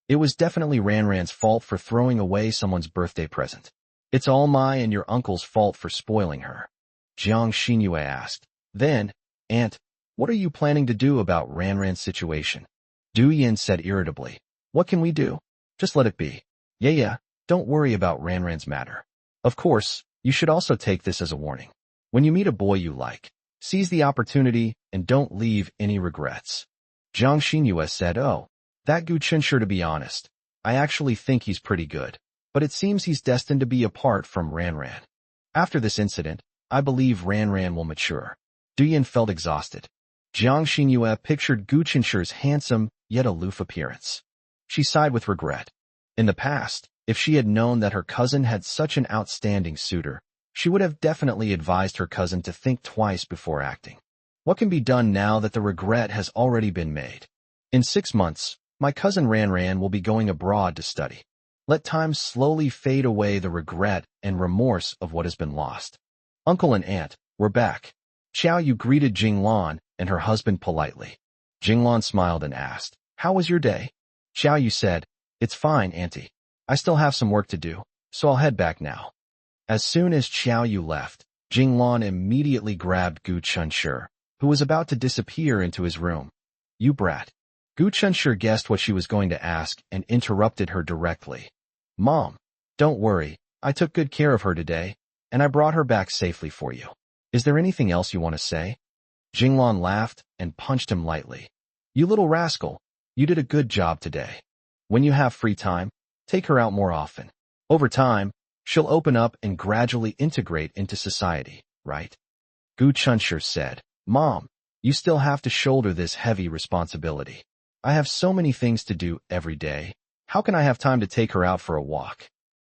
It was definitely Ranran's fault for throwing away someone's birthday present. It's all my and your uncle's fault for spoiling her." Jiang Xinyue asked, "Then, Aunt, what are you planning to do about Ranran's situation?" Du Yan said irritably, "What can we do? Just let it be. Yeah, don't worry about Ranran's matter. Of course, you should also take this as a warning. When you meet a boy you like, seize the opportunity and don't leave any regrets." Jiang Xinyue said, "Oh, that Gu Chunshi, to be honest, I actually think he's pretty good, but it seems he's destined to be apart from Ranran. After this incident, I believe Ranran will mature." Du Yan felt exhausted. Jiang Xinyue pictured Gu Chunshi's handsome, yet aloof appearance. She sighed with regret. In the past, if she had known that her cousin had such an outstanding suitor, she would have definitely advised her cousin to think twice before acting. What can be done now that the regret has already been made? In 6 months, my cousin Ran will be going abroad to study. Let time slowly fade away the regret and remorse of what has been lost. Uncle and aunt, we're back. Xiao Yu greeted Jinglan and her husband politely. Jinglan smiled and asked, "How was your day?" Xiao Yu said, "It's fine, auntie. I still have some work to do, so I'll head back now." As soon as Xiao Yu left, Jinglan immediately grabbed Gu Chunshi, who was about to disappear into his room. "You brat." Gu Chunshi guessed what she was going to ask and interrupted her directly. "Mom, don't worry, I took good care of her today, and I brought her back safely for you. Is there anything else you want to say?" Jinglan laughed and punched him lightly. "You little rascal, you did a good job today. When you have free time, take her out more often. Over time, she'll open up and gradually integrate into society, right?" Gu Chunshi said, "Mom, you still have to shoulder this heavy responsibility. I have so many things to do every day. How can I have time to take her out for a walk?"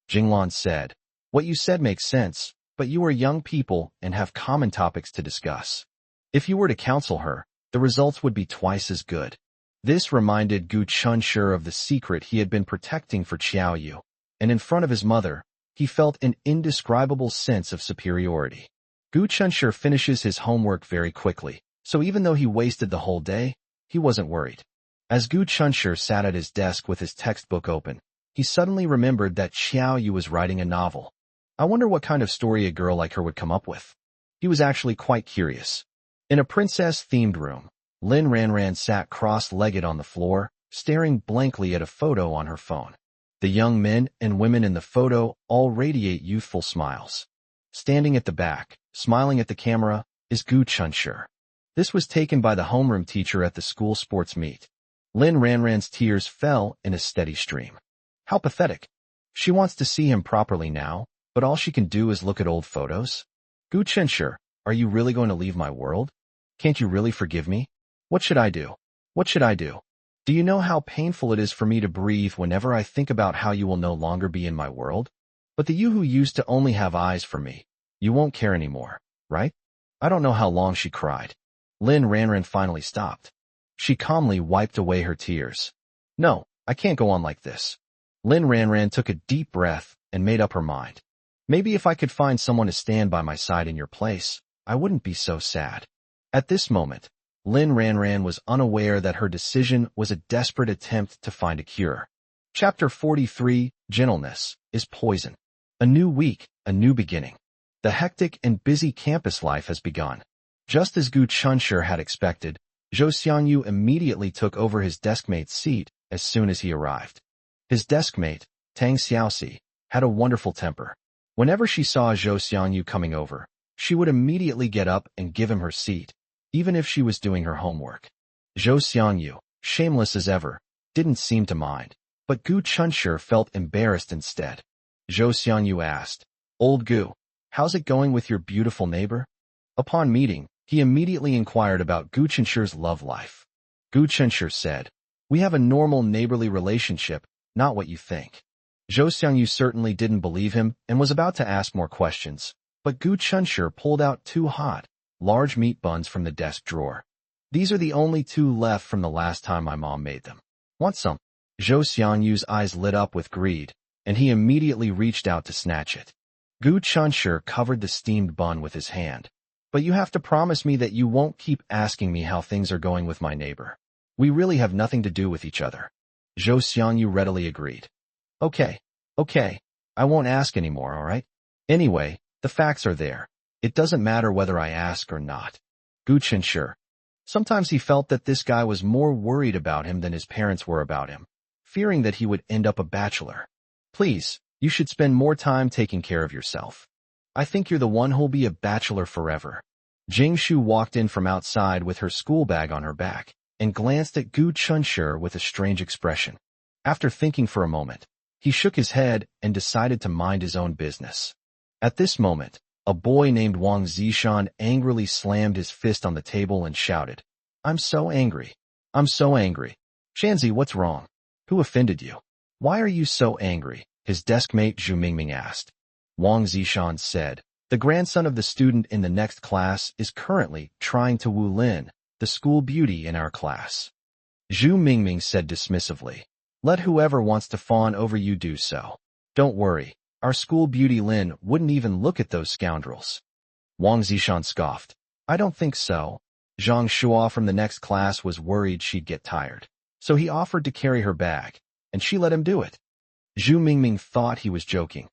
Jinglan said, "What you said makes sense, but you are young people and have common topics to discuss. If you were to counsel her, the results would be twice as good." This reminded Gu Chunshi of the secret he had been protecting for Xiao Yu, and in front of his mother, he felt an indescribable sense of superiority. Gu Chunshi finishes his homework very quickly, so even though he wasted the whole day, he wasn't worried. As Gu Chunshi sat at his desk with his textbook open, he suddenly remembered that Xiao Yu was writing a novel. I wonder what kind of story a girl like her would come up with. He was actually quite curious. In a princess-themed room, Lin Ranran sat cross-legged on the floor, staring blankly at a photo on her phone. The young men and women in the photo all radiate youthful smiles. Standing at the back, smiling at the camera, is Gu Chunshi. This was taken by the homeroom teacher at the school sports meet. Lin Ranran's tears fell in a steady stream. How pathetic. She wants to see him properly now, but all she can do is look at old photos. Gu Chunshi, are you really going to leave my world? Can't you really forgive me? What should I do? What should I do? Do you know how painful it is for me to breathe whenever I think about how you will no longer be in my world? But the you who used to only have eyes for me, you won't care anymore, right? I don't know how long she cried. Lin Ranran finally stopped. She calmly wiped away her tears. No, I can't go on like this. Lin Ranran took a deep breath and made up her mind. Maybe if I could find someone to stand by my side in your place, I wouldn't be so sad. At this moment, Lin Ranran was unaware that her decision was a desperate attempt to find a cure. Chapter 43, Gentleness, is Poison. A new week, a new beginning. The hectic and busy campus life has begun. Just as Gu Chunshi had expected, Zhou Xiangyu immediately took over his deskmate's seat as soon as he arrived. His deskmate, Tang Xiaoxi, had a wonderful temper. Whenever she saw Zhou Xiangyu coming over, she would immediately get up and give him her seat, even if she was doing her homework. Zhou Xiangyu, shameless as ever, didn't seem to mind, but Gu Chunshi felt embarrassed instead. Zhou Xiangyu asked, "Old Gu, how's it going with your beautiful neighbor?" Upon meeting, he immediately inquired about Gu Chunshi's love life. Gu Chunshi said, "We have a normal neighborly relationship, not what you think." Zhou Xiangyu certainly didn't believe him and was about to ask more questions, but Gu Chunshi pulled out 2 hot, large meat buns from the desk drawer. "These are the only 2 left from the last time my mom made them. Want some?" Zhou Xiangyu's eyes lit up with greed, and he immediately reached out to snatch it. Gu Chunshi covered the steamed bun with his hand. "But you have to promise me that you won't keep asking me how things are going with my neighbor. We really have nothing to do with each other." Zhou Xiangyu readily agreed. Okay, I won't ask anymore, alright? Anyway, the facts are there. It doesn't matter whether I ask or not." Gu Chunshi. Sometimes he felt that this guy was more worried about him than his parents were about him, fearing that he would end up a bachelor. "Please, you should spend more time taking care of yourself. I think you're the one who'll be a bachelor forever." Jing Shu walked in from outside with her school bag on her back and glanced at Gu Chunshi with a strange expression. After thinking for a moment, he shook his head and decided to mind his own business. At this moment, a boy named Wang Zishan angrily slammed his fist on the table and shouted, "I'm so angry. I'm so angry. Shanzi, what's wrong?" Who offended you? Why are you so angry? His desk mate Zhu Mingming asked. Wang Zishan said, the grandson of the student in the next class is currently trying to woo Lin, the school beauty in our class. Zhu Mingming said dismissively, let whoever wants to fawn over you do so. Don't worry, our school beauty Lin wouldn't even look at those scoundrels. Wang Zishan scoffed. I don't think so. Zhang Shua from the next class was worried she'd get tired, so he offered to carry her bag, and she let him do it. Zhu Mingming thought he was joking.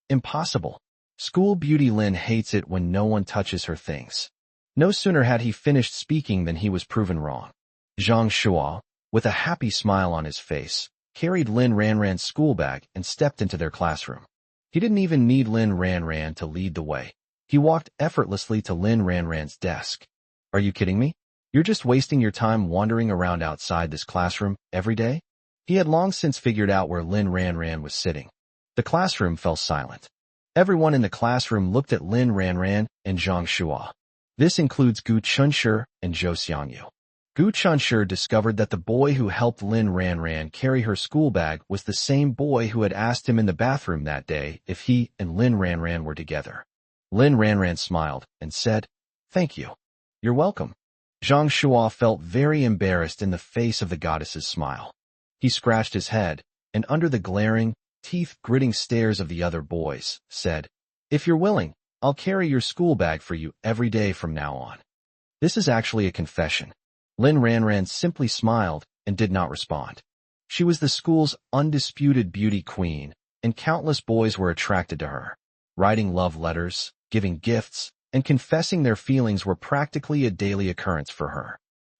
Impossible. School beauty Lin hates it when no one touches her things. No sooner had he finished speaking than he was proven wrong. Zhang Shua, with a happy smile on his face, carried Lin Ranran's school bag and stepped into their classroom. He didn't even need Lin Ranran to lead the way. He walked effortlessly to Lin Ranran's desk. Are you kidding me? You're just wasting your time wandering around outside this classroom every day? He had long since figured out where Lin Ranran was sitting. The classroom fell silent. Everyone in the classroom looked at Lin Ranran and Zhang Shua. This includes Gu Chunshi and Zhou Xiangyu. Gu Chunshi discovered that the boy who helped Lin Ranran carry her school bag was the same boy who had asked him in the bathroom that day if he and Lin Ranran were together. Lin Ranran smiled and said, thank you. You're welcome. Zhang Shua felt very embarrassed in the face of the goddess's smile. He scratched his head, and under the glaring, teeth-gritting stares of the other boys, said, if you're willing, I'll carry your school bag for you every day from now on. This is actually a confession. Lin Ranran simply smiled and did not respond. She was the school's undisputed beauty queen, and countless boys were attracted to her. Writing love letters, giving gifts, and confessing their feelings were practically a daily occurrence for her.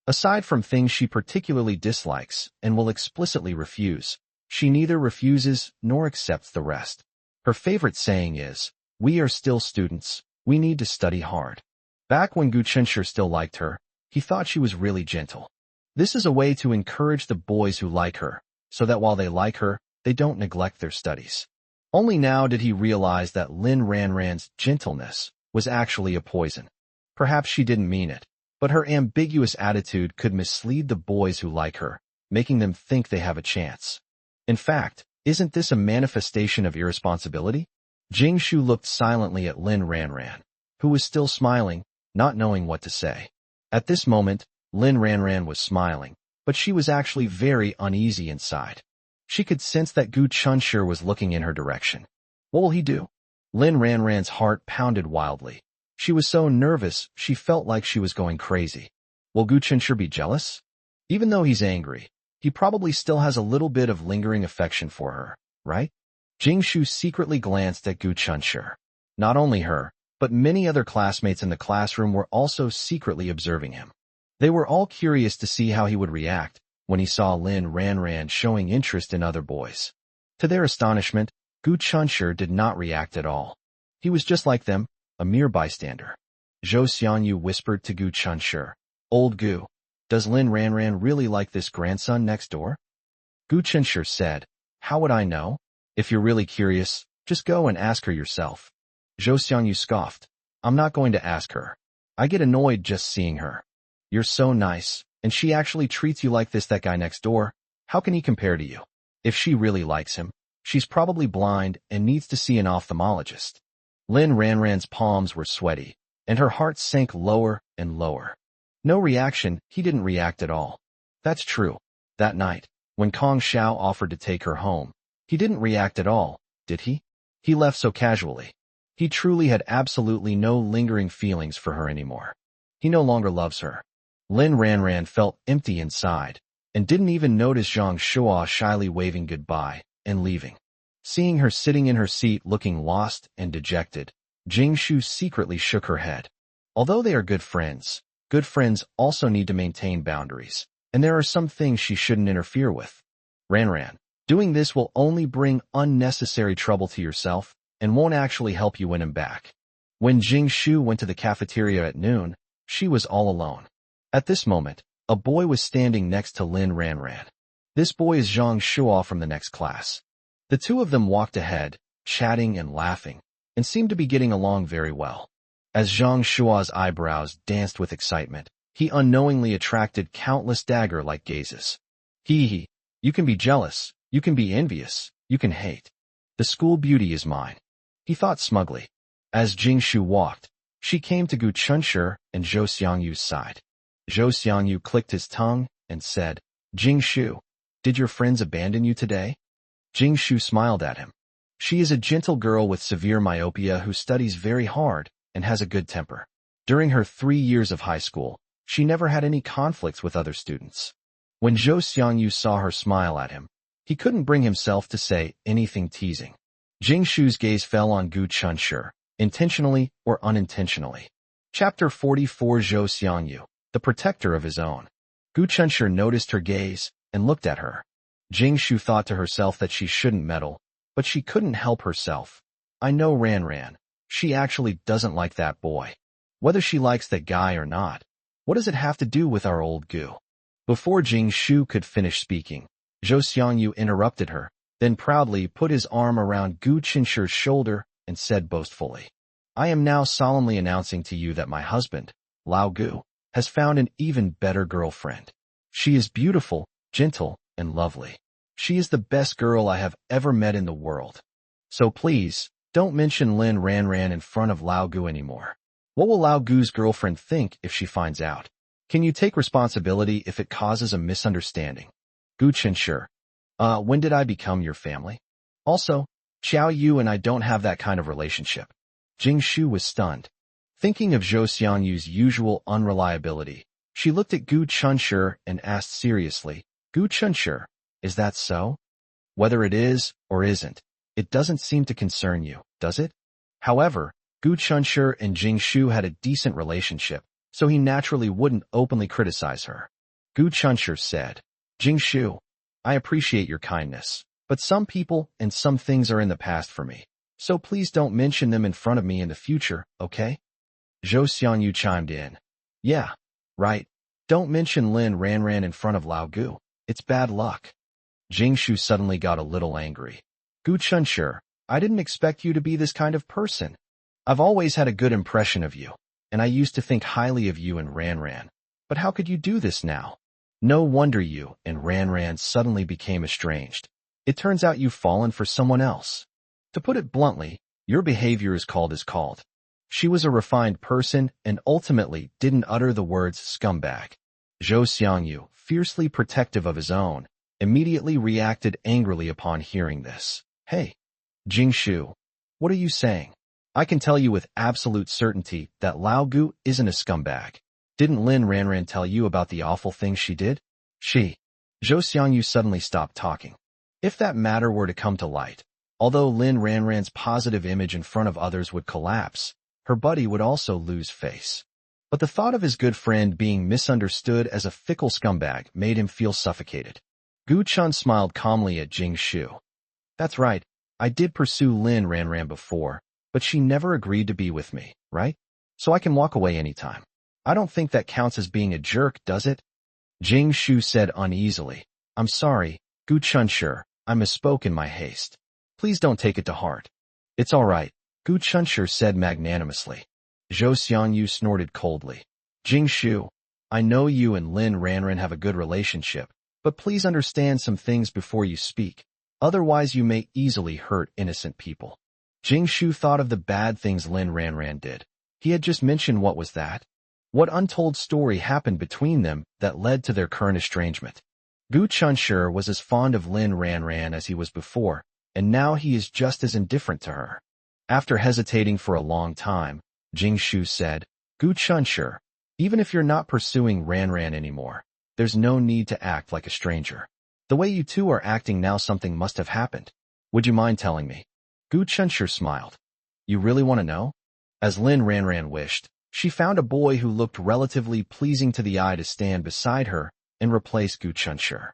Aside from things she particularly dislikes and will explicitly refuse, she neither refuses nor accepts the rest. Her favorite saying is, we are still students, we need to study hard. Back when Gu Chunshi still liked her, he thought she was really gentle. This is a way to encourage the boys who like her, so that while they like her, they don't neglect their studies. Only now did he realize that Lin Ranran's gentleness was actually a poison. Perhaps she didn't mean it, but her ambiguous attitude could mislead the boys who like her, making them think they have a chance. In fact, isn't this a manifestation of irresponsibility? Jing Shu looked silently at Lin Ranran, who was still smiling, not knowing what to say. At this moment, Lin Ranran was smiling, but she was actually very uneasy inside. She could sense that Gu Chunshi was looking in her direction. What will he do? Lin Ranran's heart pounded wildly. She was so nervous, she felt like she was going crazy. Will Gu Chunshi be jealous? Even though he's angry, he probably still has a little bit of lingering affection for her, right? Jing Shu secretly glanced at Gu Chunshi. Not only her, but many other classmates in the classroom were also secretly observing him. They were all curious to see how he would react when he saw Lin Ranran showing interest in other boys. To their astonishment, Gu Chunshi did not react at all. He was just like them, a mere bystander. Zhou Xiangyu whispered to Gu Chunshi, Old Gu, does Lin Ranran really like this grandson next door? Gu Chunshi said, how would I know? If you're really curious, just go and ask her yourself. Zhou Xiangyu scoffed, I'm not going to ask her. I get annoyed just seeing her. You're so nice, and she actually treats you like this that guy next door. How can he compare to you? If she really likes him, she's probably blind and needs to see an ophthalmologist. Lin Ranran's palms were sweaty, and her heart sank lower and lower. No reaction, he didn't react at all. That's true. That night, when Kong Xiao offered to take her home, he didn't react at all, did he? He left so casually. He truly had absolutely no lingering feelings for her anymore. He no longer loves her. Lin Ranran felt empty inside, and didn't even notice Zhang Shua shyly waving goodbye and leaving. Seeing her sitting in her seat looking lost and dejected, Jing Shu secretly shook her head. Although they are good friends also need to maintain boundaries, and there are some things she shouldn't interfere with. Ranran, doing this will only bring unnecessary trouble to yourself and won't actually help you win him back. When Jing Shu went to the cafeteria at noon, she was all alone. At this moment, a boy was standing next to Lin Ranran. This boy is Zhang Shua from the next class. The two of them walked ahead, chatting and laughing, and seemed to be getting along very well. As Zhang Shua's eyebrows danced with excitement, he unknowingly attracted countless dagger-like gazes. Hee hee, You can be jealous, you can be envious, you can hate. The school beauty is mine, he thought smugly. As Jingshu walked, she came to Gu Chunshi and Zhou Xiangyu's side. Zhou Xiangyu clicked his tongue and said, Jingshu, did your friends abandon you today? Jingshu smiled at him. She is a gentle girl with severe myopia who studies very hard and has a good temper. During her 3 years of high school, she never had any conflicts with other students. When Zhou Xiangyu saw her smile at him, he couldn't bring himself to say anything teasing. Jingshu's gaze fell on Gu Chunshi, intentionally or unintentionally. Chapter 44 Zhou Xiangyu, the protector of his own. Gu Chunshi noticed her gaze and looked at her. Jingshu thought to herself that she shouldn't meddle, but she couldn't help herself. I know Ran. She actually doesn't like that boy. Whether she likes that guy or not, what does it have to do with our old Gu? Before Jingshu could finish speaking, Zhou Xiangyu interrupted her, then proudly put his arm around Gu Chunshi's shoulder and said boastfully, I am now solemnly announcing to you that my husband, Lao Gu, has found an even better girlfriend. She is beautiful, gentle, and lovely. She is the best girl I have ever met in the world. So please, don't mention Lin Ran in front of Lao Gu anymore. What will Lao Gu's girlfriend think if she finds out? Can you take responsibility if it causes a misunderstanding? Gu Chunshi, when did I become your family? Also, Xiao Yu and I don't have that kind of relationship. Jingshu was stunned. Thinking of Zhou Xiangyu's usual unreliability, she looked at Gu Chunshi and asked seriously, Gu Chunshi, is that so? Whether it is or isn't, it doesn't seem to concern you, does it? However, Gu Chunshi and Jingshu had a decent relationship, so he naturally wouldn't openly criticize her. Gu Chunshi said, Jingshu, I appreciate your kindness, but some people and some things are in the past for me, so please don't mention them in front of me in the future, okay? Zhou Xiangyu chimed in. Yeah, right. Don't mention Lin Ran in front of Lao Gu. It's bad luck. Jingshu suddenly got a little angry. Gu Chunshi, I didn't expect you to be this kind of person. I've always had a good impression of you, and I used to think highly of you and Ran. But how could you do this now? No wonder you and Ran suddenly became estranged. It turns out you've fallen for someone else. To put it bluntly, your behavior is called as called. She was a refined person and ultimately didn't utter the words scumbag. Zhou Xiangyu, fiercely protective of his own, immediately reacted angrily upon hearing this. Hey, Jingshu, what are you saying? I can tell you with absolute certainty that Lao Gu isn't a scumbag. Didn't Lin Ran tell you about the awful things she did? Zhou Xiangyu suddenly stopped talking. If that matter were to come to light, although Lin Ran's positive image in front of others would collapse, her buddy would also lose face. But the thought of his good friend being misunderstood as a fickle scumbag made him feel suffocated. Gu Chun smiled calmly at Jingshu. That's right, I did pursue Lin Ran before, but she never agreed to be with me, right? So I can walk away anytime. I don't think that counts as being a jerk, does it? Jingshu said uneasily. I'm sorry, Gu Chunshi, I misspoke in my haste. Please don't take it to heart. It's all right, Gu Chunshi said magnanimously. Zhou Xiangyu snorted coldly. Jingshu, I know you and Lin Ran have a good relationship, but please understand some things before you speak. Otherwise you may easily hurt innocent people. Jingshu thought of the bad things Lin Ran did. He had just mentioned what was that? What untold story happened between them that led to their current estrangement? Gu Chunshi was as fond of Lin Ran as he was before, and now he is just as indifferent to her. After hesitating for a long time, Jingshu said, Gu Chunshi, even if you're not pursuing Ran anymore, there's no need to act like a stranger. The way you two are acting now, something must have happened. Would you mind telling me? Gu Chunshi smiled. You really want to know? As Lin Ran wished, she found a boy who looked relatively pleasing to the eye to stand beside her and replace Gu Chunshi.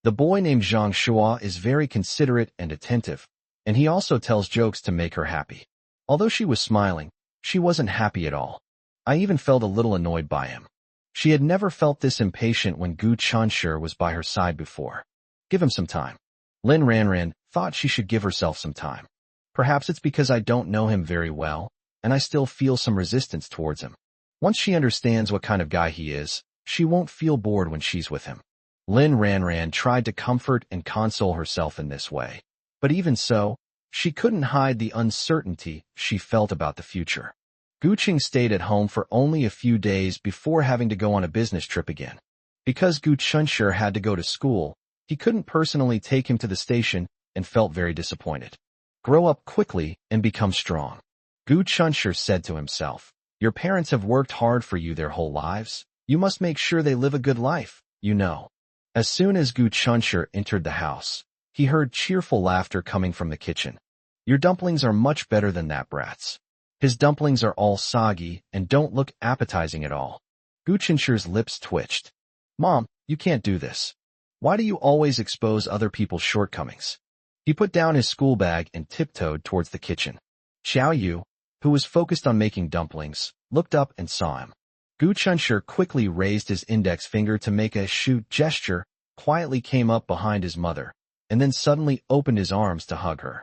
The boy named Zhang Shua is very considerate and attentive, and he also tells jokes to make her happy. Although she was smiling, she wasn't happy at all. I even felt a little annoyed by him. She had never felt this impatient when Gu Chunshi was by her side before. Give him some time. Lin Ran thought she should give herself some time. Perhaps it's because I don't know him very well, and I still feel some resistance towards him. Once she understands what kind of guy he is, she won't feel bored when she's with him. Lin Ranran tried to comfort and console herself in this way. But even so, she couldn't hide the uncertainty she felt about the future. Gu Qing stayed at home for only a few days before having to go on a business trip again. Because Gu Chunshi had to go to school, he couldn't personally take him to the station and felt very disappointed. Grow up quickly and become strong. Gu Chunshi said to himself. Your parents have worked hard for you their whole lives. You must make sure they live a good life, you know. As soon as Gu Chunshi entered the house, he heard cheerful laughter coming from the kitchen. Your dumplings are much better than that, brats. His dumplings are all soggy and don't look appetizing at all. Gu Chunshi's lips twitched. Mom, you can't do this. Why do you always expose other people's shortcomings? He put down his school bag and tiptoed towards the kitchen. Xiao Yu, who was focused on making dumplings, looked up and saw him. Gu Chunshi quickly raised his index finger to make a shoot gesture, quietly came up behind his mother, and then suddenly opened his arms to hug her.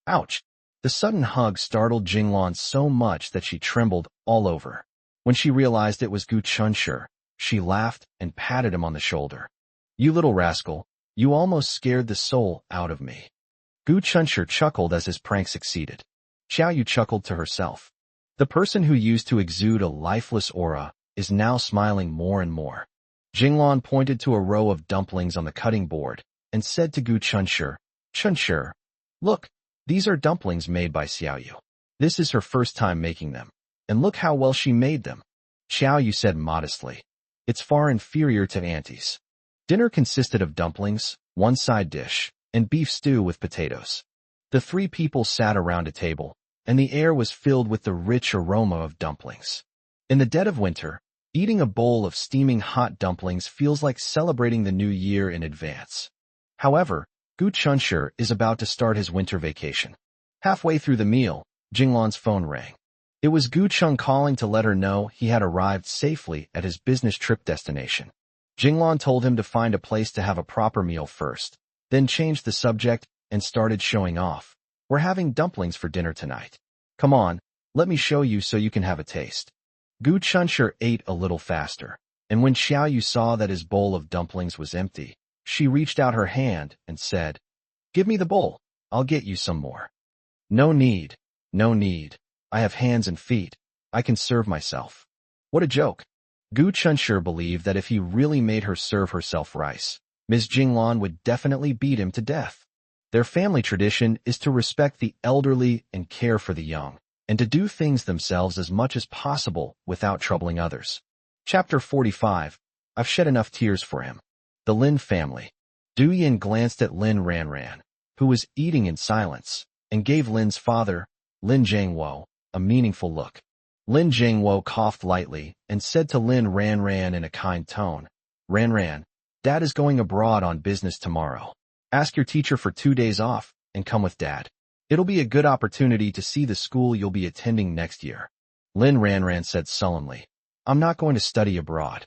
Ouch! The sudden hug startled Jinglan so much that she trembled all over. When she realized it was Gu Chunshi, she laughed and patted him on the shoulder. You little rascal, you almost scared the soul out of me. Gu Chunshi chuckled as his prank succeeded. Xiao Yu chuckled to herself. The person who used to exude a lifeless aura is now smiling more and more. Jinglan pointed to a row of dumplings on the cutting board and said to Gu Chunshi, Chunshi, look, these are dumplings made by Xiao Yu. This is her first time making them, and look how well she made them. Xiao Yu said modestly. It's far inferior to Auntie's. Dinner consisted of dumplings, one side dish, and beef stew with potatoes. The three people sat around a table, and the air was filled with the rich aroma of dumplings. In the dead of winter, eating a bowl of steaming hot dumplings feels like celebrating the new year in advance. However, Gu Chunshi is about to start his winter vacation. Halfway through the meal, Jinglan's phone rang. It was Gu Cheng calling to let her know he had arrived safely at his business trip destination. Jinglan told him to find a place to have a proper meal first, then changed the subject and started showing off. We're having dumplings for dinner tonight. Come on, let me show you so you can have a taste. Gu Chunshi ate a little faster, and when Xiao Yu saw that his bowl of dumplings was empty, she reached out her hand and said, Give me the bowl, I'll get you some more. No need, no need. I have hands and feet. I can serve myself. What a joke. Gu Chunshi believed that if he really made her serve herself rice, Ms. Jinglan would definitely beat him to death. Their family tradition is to respect the elderly and care for the young, and to do things themselves as much as possible without troubling others. Chapter 45. I've shed enough tears for him. The Lin family. Du Yin glanced at Lin Ranran, who was eating in silence, and gave Lin's father, Lin Jiangwo, a meaningful look. Lin Jiangwo coughed lightly and said to Lin Ranran in a kind tone, Ranran, Dad is going abroad on business tomorrow. Ask your teacher for 2 days off and come with Dad. It'll be a good opportunity to see the school you'll be attending next year. Lin Ranran said sullenly, I'm not going to study abroad.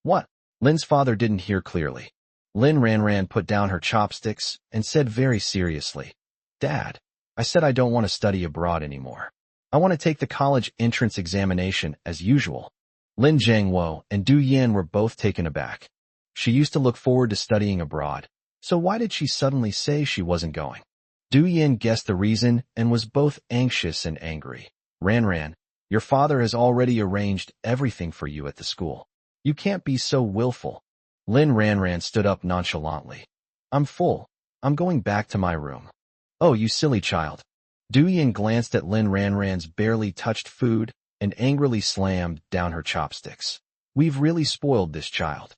What? Lin's father didn't hear clearly. Lin Ranran put down her chopsticks and said very seriously, Dad, I said I don't want to study abroad anymore. I want to take the college entrance examination as usual. Lin Jiangwo and Du Yin were both taken aback. She used to look forward to studying abroad, so why did she suddenly say she wasn't going? Du Yin guessed the reason and was both anxious and angry. Ranran, your father has already arranged everything for you at the school. You can't be so willful. Lin Ranran stood up nonchalantly. I'm full. I'm going back to my room. Oh, you silly child. Du Yin glanced at Lin Ranran's barely touched food and angrily slammed down her chopsticks. We've really spoiled this child.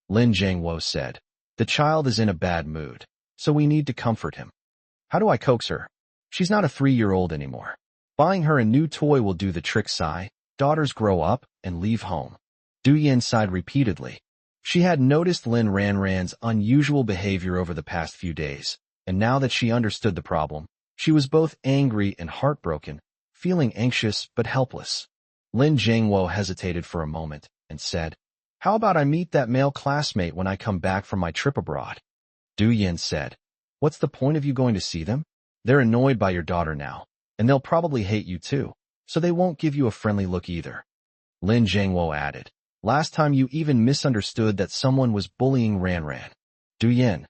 Lin Jiangwo said. The child is in a bad mood, so we need to comfort him. How do I coax her? She's not a 3-year-old anymore. Buying her a new toy will do the trick, sigh. Daughters grow up and leave home. Du Yin sighed repeatedly. She had noticed Lin Ranran's unusual behavior over the past few days, and now that she understood the problem, she was both angry and heartbroken, feeling anxious but helpless. Lin Jiangwo hesitated for a moment and said, How about I meet that male classmate when I come back from my trip abroad? Du Yin said, What's the point of you going to see them? They're annoyed by your daughter now, and they'll probably hate you too, so they won't give you a friendly look either. Lin Jiangwo added, Last time you even misunderstood that someone was bullying Ran. Du Yin.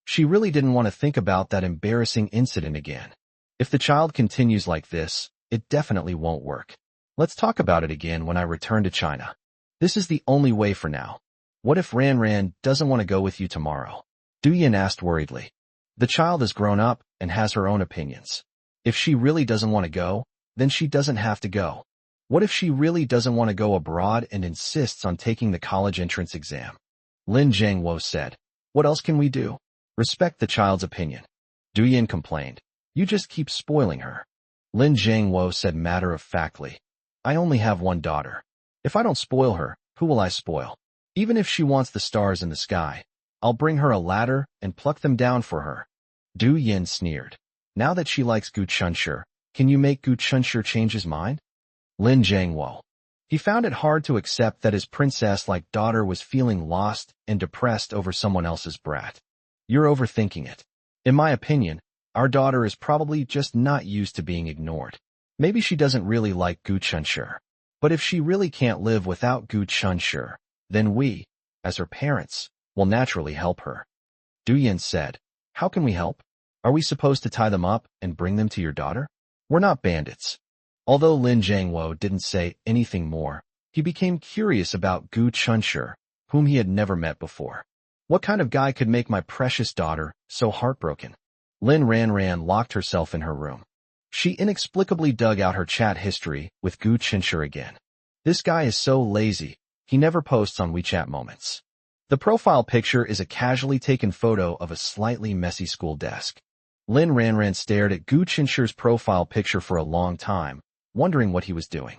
She really didn't want to think about that embarrassing incident again. If the child continues like this, it definitely won't work. Let's talk about it again when I return to China. This is the only way for now. What if Ran doesn't want to go with you tomorrow? Du Yin asked worriedly. The child is grown up and has her own opinions. If she really doesn't want to go, then she doesn't have to go. What if she really doesn't want to go abroad and insists on taking the college entrance exam? Lin Zhangwo said. What else can we do? Respect the child's opinion. Du Yin complained. You just keep spoiling her. Lin Zhangwo said matter-of-factly. I only have one daughter. If I don't spoil her, who will I spoil? Even if she wants the stars in the sky, I'll bring her a ladder and pluck them down for her. Du Yin sneered. Now that she likes Gu Chunshi, can you make Gu Chunshi change his mind? Lin Zhangwo. He found it hard to accept that his princess-like daughter was feeling lost and depressed over someone else's brat. You're overthinking it. In my opinion, our daughter is probably just not used to being ignored. Maybe she doesn't really like Gu Chunshi. But if she really can't live without Gu Chunshi, then we, as her parents, will naturally help her. Du Yin said, how can we help? Are we supposed to tie them up and bring them to your daughter? We're not bandits. Although Lin Zhangwo didn't say anything more, he became curious about Gu Chunshi, whom he had never met before. What kind of guy could make my precious daughter so heartbroken? Lin Ran locked herself in her room. She inexplicably dug out her chat history with Gu Chunshi again. This guy is so lazy, he never posts on WeChat moments. The profile picture is a casually taken photo of a slightly messy school desk. Lin Ran stared at Gu Chunshi's profile picture for a long time, wondering what he was doing.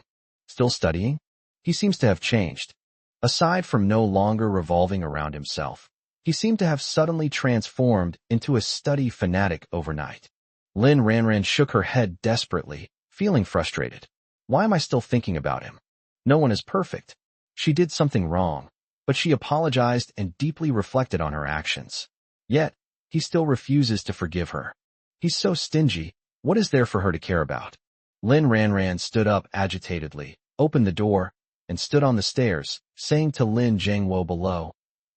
Still studying? He seems to have changed. Aside from no longer revolving around himself, he seemed to have suddenly transformed into a study fanatic overnight. Lin Ran shook her head desperately, feeling frustrated. Why am I still thinking about him? No one is perfect. She did something wrong, but she apologized and deeply reflected on her actions. Yet, he still refuses to forgive her. He's so stingy, what is there for her to care about? Lin Ran stood up agitatedly, opened the door, and stood on the stairs, saying to Lin Zhangwo below,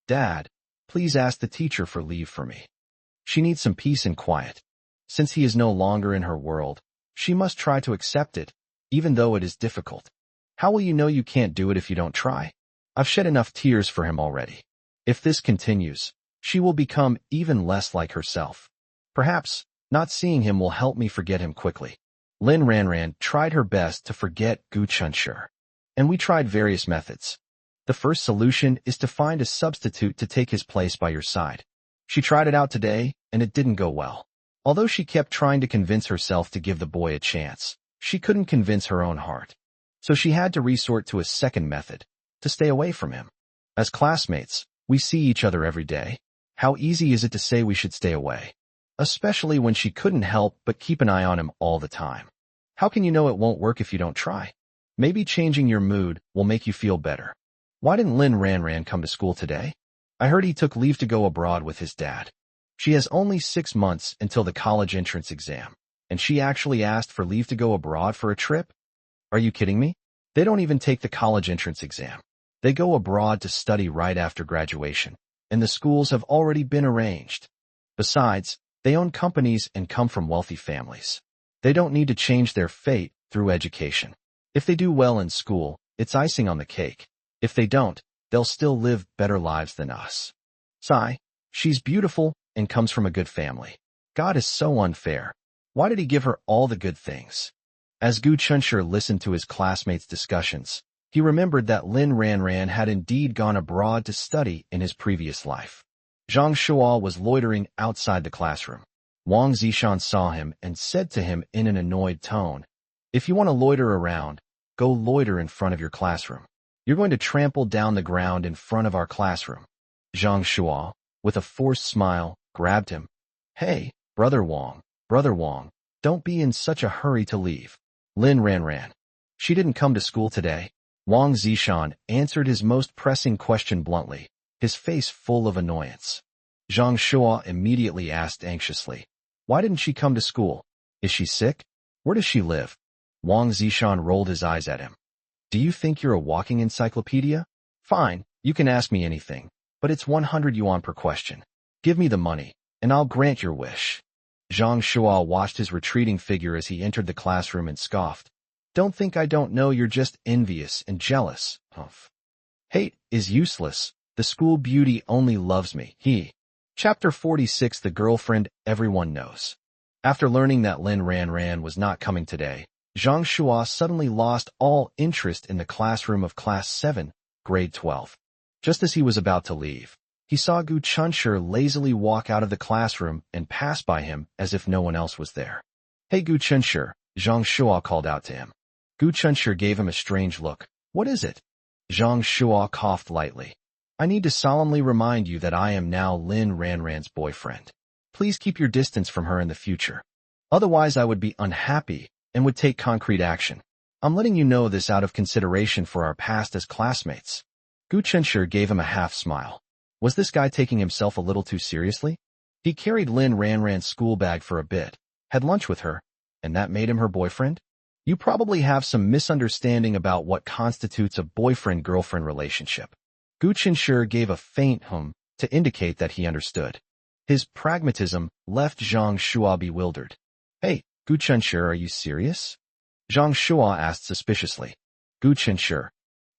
Dad, please ask the teacher for leave for me. She needs some peace and quiet. Since he is no longer in her world, she must try to accept it, even though it is difficult. How will you know you can't do it if you don't try? I've shed enough tears for him already. If this continues, she will become even less like herself. Perhaps, not seeing him will help me forget him quickly. Lin Ran tried her best to forget Gu Chunshi, and we tried various methods. The first solution is to find a substitute to take his place by your side. She tried it out today, and it didn't go well. Although she kept trying to convince herself to give the boy a chance, she couldn't convince her own heart. So she had to resort to a second method, to stay away from him. As classmates, we see each other every day. How easy is it to say we should stay away? Especially when she couldn't help but keep an eye on him all the time. How can you know it won't work if you don't try? Maybe changing your mood will make you feel better. Why didn't Lin Ran come to school today? I heard he took leave to go abroad with his dad. She has only 6 months until the college entrance exam, and she actually asked for leave to go abroad for a trip? Are you kidding me? They don't even take the college entrance exam. They go abroad to study right after graduation, and the schools have already been arranged. Besides, they own companies and come from wealthy families. They don't need to change their fate through education. If they do well in school, it's icing on the cake. If they don't, they'll still live better lives than us. Sigh. She's beautiful and comes from a good family. God is so unfair. Why did he give her all the good things? As Gu Chunshi listened to his classmates' discussions, he remembered that Lin Ran had indeed gone abroad to study in his previous life. Zhang Shuo was loitering outside the classroom. Wang Zishan saw him and said to him in an annoyed tone, If you want to loiter around, go loiter in front of your classroom. You're going to trample down the ground in front of our classroom. Zhang Shuo, with a forced smile, grabbed him. Hey, Brother Wang, don't be in such a hurry to leave. Lin Ran. She didn't come to school today. Wang Zishan answered his most pressing question bluntly, his face full of annoyance. Zhang Shuo immediately asked anxiously, Why didn't she come to school? Is she sick? Where does she live? Wang Zishan rolled his eyes at him. Do you think you're a walking encyclopedia? Fine, you can ask me anything, but it's 100 yuan per question. Give me the money, and I'll grant your wish. Zhang Shuo watched his retreating figure as he entered the classroom and scoffed. Don't think I don't know you're just envious and jealous. Humph. Hate is useless. The school beauty only loves me. Chapter 46. The girlfriend everyone knows. After learning that Lin Ranran was not coming today, Zhang Shuo suddenly lost all interest in the classroom of Class 7, Grade 12. Just as he was about to leave, he saw Gu Chunshi lazily walk out of the classroom and pass by him as if no one else was there. Hey Gu Chunshi, Zhang Shuo called out to him. Gu Chunshi gave him a strange look. What is it? Zhang Shuo coughed lightly. I need to solemnly remind you that I am now Lin Ranran's boyfriend. Please keep your distance from her in the future. Otherwise I would be unhappy and would take concrete action. I'm letting you know this out of consideration for our past as classmates. Gu Chunshi gave him a half-smile. Was this guy taking himself a little too seriously? He carried Lin Ranran's school bag for a bit, had lunch with her, and that made him her boyfriend? You probably have some misunderstanding about what constitutes a boyfriend-girlfriend relationship. Gu Chunshi gave a faint hum to indicate that he understood. His pragmatism left Zhang Shuo bewildered. Hey, Gu Chunshi, are you serious? Zhang Shuo asked suspiciously. Gu Chunshi.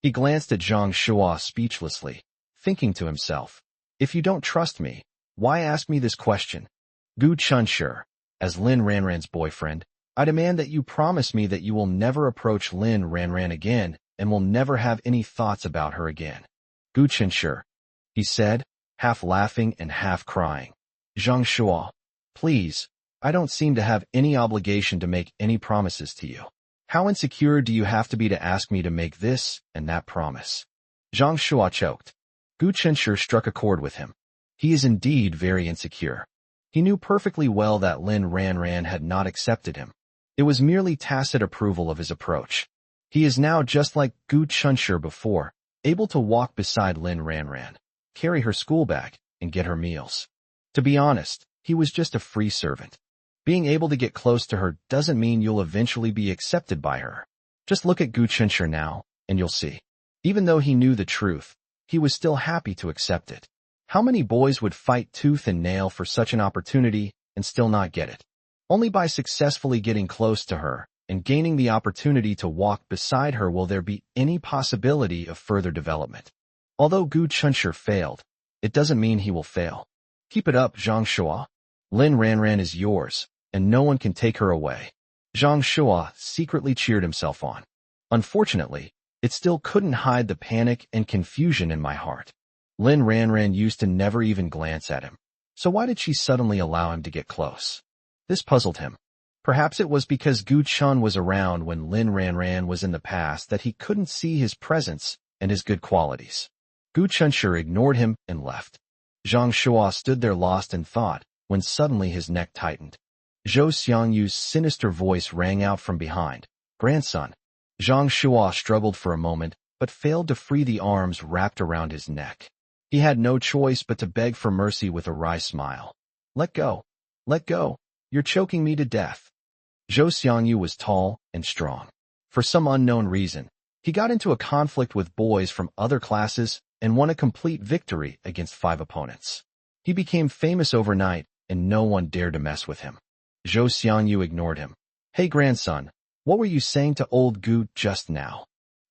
He glanced at Zhang Shuo speechlessly, thinking to himself, if you don't trust me, why ask me this question? Gu Chunshi, as Lin Ranran's boyfriend, I demand that you promise me that you will never approach Lin Ranran again and will never have any thoughts about her again. Gu Chunshi, he said, half laughing and half crying. Zhang Shuo, please, I don't seem to have any obligation to make any promises to you. How insecure do you have to be to ask me to make this and that promise? Zhang Shuo choked. Gu Chunshi struck a chord with him. He is indeed very insecure. He knew perfectly well that Lin Ranran had not accepted him. It was merely tacit approval of his approach. He is now just like Gu Chunshi before, able to walk beside Lin Ranran, carry her school bag, and get her meals. To be honest, he was just a free servant. Being able to get close to her doesn't mean you'll eventually be accepted by her. Just look at Gu Chunshi now, and you'll see. Even though he knew the truth, he was still happy to accept it. How many boys would fight tooth and nail for such an opportunity and still not get it? Only by successfully getting close to her and gaining the opportunity to walk beside her will there be any possibility of further development. Although Gu Chunshi failed, it doesn't mean he will fail. Keep it up, Zhang Shuo. Lin Ranran is yours, and no one can take her away. Zhang Shuo secretly cheered himself on. Unfortunately, it still couldn't hide the panic and confusion in my heart. Lin Ranran used to never even glance at him. So why did she suddenly allow him to get close? This puzzled him. Perhaps it was because Gu Chun was around when Lin Ranran was in the past that he couldn't see his presence and his good qualities. Gu Chunshi ignored him and left. Zhang Shuo stood there lost in thought when suddenly his neck tightened. Zhou Xiangyu's sinister voice rang out from behind. Grandson. Zhang Shuo struggled for a moment, but failed to free the arms wrapped around his neck. He had no choice but to beg for mercy with a wry smile. Let go. Let go. You're choking me to death. Zhou Xiangyu was tall and strong. For some unknown reason, he got into a conflict with boys from other classes and won a complete victory against 5 opponents. He became famous overnight, and no one dared to mess with him. Zhou Xiangyu ignored him. Hey grandson, what were you saying to old Gu just now?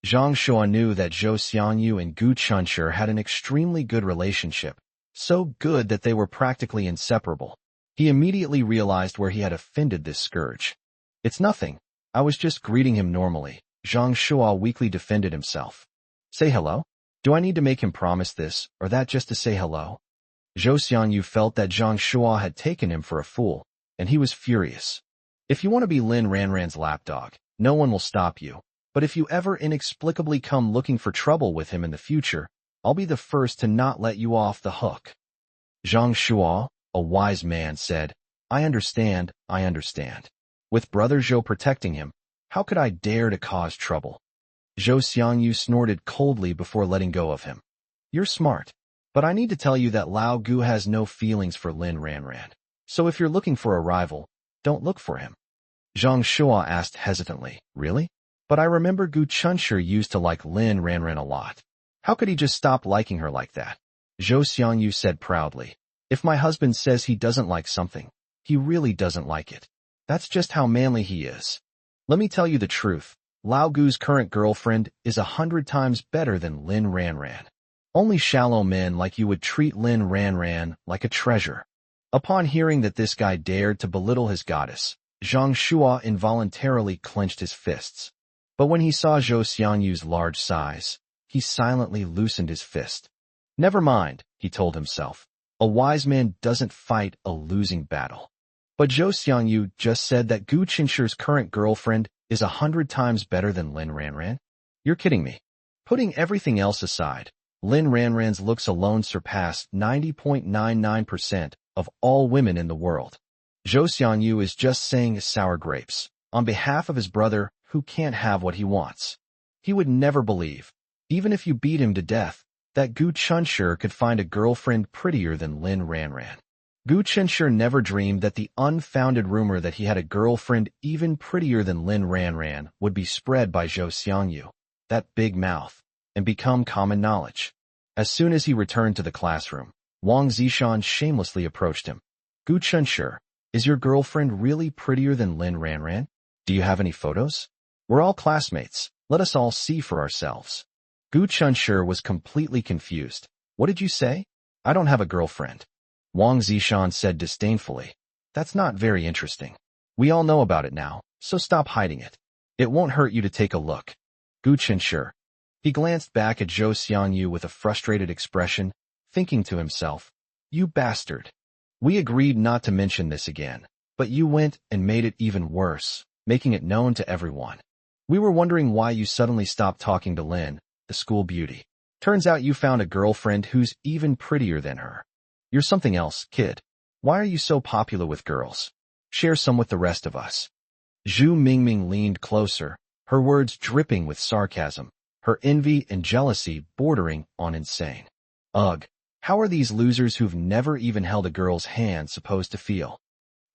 Zhang Shuo knew that Zhou Xiangyu and Gu Chunshi had an extremely good relationship, so good that they were practically inseparable. He immediately realized where he had offended this scourge. It's nothing. I was just greeting him normally. Zhang Shuo weakly defended himself. Say hello? Do I need to make him promise this, or that just to say hello? Zhou Xiangyu felt that Zhang Shuo had taken him for a fool, and he was furious. If you want to be Lin Ranran's lapdog, no one will stop you. But if you ever inexplicably come looking for trouble with him in the future, I'll be the first to not let you off the hook. Zhang Shuo, a wise man, said, I understand. With brother Zhou protecting him, how could I dare to cause trouble? Zhou Xiangyu snorted coldly before letting go of him. You're smart, but I need to tell you that Lao Gu has no feelings for Lin Ranran. So if you're looking for a rival, don't look for him. Zhang Shuo asked hesitantly, Really? But I remember Gu Chunshi used to like Lin Ranran a lot. How could he just stop liking her like that? Zhou Xiangyu said proudly. If my husband says he doesn't like something, he really doesn't like it. That's just how manly he is. Let me tell you the truth. Lao Gu's current girlfriend is 100 times better than Lin Ranran. Only shallow men like you would treat Lin Ranran like a treasure. Upon hearing that this guy dared to belittle his goddess, Zhang Shua involuntarily clenched his fists. But when he saw Zhou Xiangyu's large size, he silently loosened his fist. Never mind, he told himself. A wise man doesn't fight a losing battle. But Zhou Xiangyu just said that Gu Qinshi's current girlfriend is 100 times better than Lin Ranran? You're kidding me. Putting everything else aside, Lin Ranran's looks alone surpassed 90.99% of all women in the world. Zhou Xiangyu is just saying sour grapes on behalf of his brother who can't have what he wants. He would never believe, even if you beat him to death, that Gu Chunshi could find a girlfriend prettier than Lin Ranran. Gu Chunshi never dreamed that the unfounded rumor that he had a girlfriend even prettier than Lin Ranran would be spread by Zhou Xiangyu, that big mouth, and become common knowledge. As soon as he returned to the classroom, Wang Zishan shamelessly approached him. Gu Chunshi, is your girlfriend really prettier than Lin Ranran? Do you have any photos? We're all classmates. Let us all see for ourselves. Gu Chunshi was completely confused. What did you say? I don't have a girlfriend. Wang Zishan said disdainfully. That's not very interesting. We all know about it now, so stop hiding it. It won't hurt you to take a look. Gu Chunshi. He glanced back at Zhou Xiangyu with a frustrated expression, thinking to himself, you bastard. We agreed not to mention this again, but you went and made it even worse, making it known to everyone. We were wondering why you suddenly stopped talking to Lin, the school beauty. Turns out you found a girlfriend who's even prettier than her. You're something else, kid. Why are you so popular with girls? Share some with the rest of us. Zhu Mingming leaned closer, her words dripping with sarcasm, her envy and jealousy bordering on insane. Ugh, how are these losers who've never even held a girl's hand supposed to feel?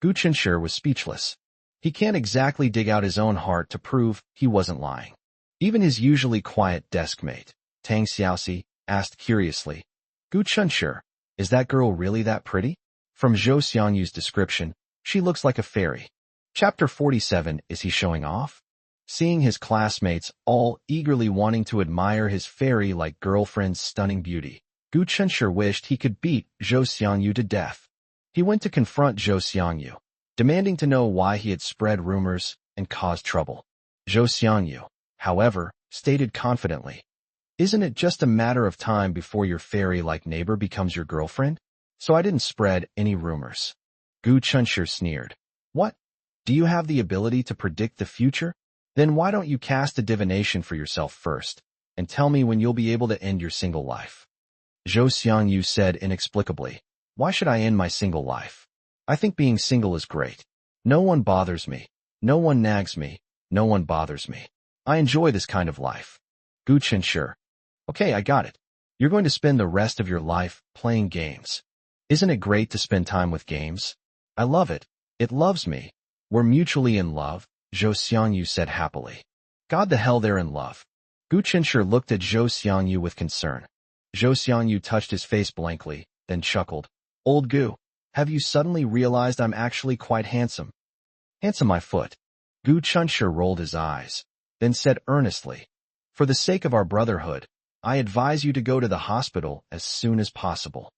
Gu Chunshi was speechless. He can't exactly dig out his own heart to prove he wasn't lying. Even his usually quiet desk mate, Tang Xiaoxi, asked curiously, Gu Chunshi, is that girl really that pretty? From Zhou Xiangyu's description, she looks like a fairy. Chapter 47, is he showing off? Seeing his classmates all eagerly wanting to admire his fairy-like girlfriend's stunning beauty, Gu Chunshi wished he could beat Zhou Xiangyu to death. He went to confront Zhou Xiangyu, demanding to know why he had spread rumors and caused trouble. Zhou Xiangyu, however, stated confidently, isn't it just a matter of time before your fairy-like neighbor becomes your girlfriend? So I didn't spread any rumors. Gu Chunshi sneered. What? Do you have the ability to predict the future? Then why don't you cast a divination for yourself first, and tell me when you'll be able to end your single life? Zhou Xiangyu said inexplicably, why should I end my single life? I think being single is great. No one bothers me. No one nags me. No one bothers me. I enjoy this kind of life. Gu Chunshi. Okay, I got it. You're going to spend the rest of your life playing games. Isn't it great to spend time with games? I love it. It loves me. We're mutually in love, Zhou Xiangyu said happily. God the hell they're in love. Gu Chunshi looked at Zhou Xiangyu with concern. Zhou Xiangyu touched his face blankly, then chuckled. Old Gu, have you suddenly realized I'm actually quite handsome? Handsome my foot. Gu Chunshi rolled his eyes, then said earnestly, for the sake of our brotherhood, I advise you to go to the hospital as soon as possible.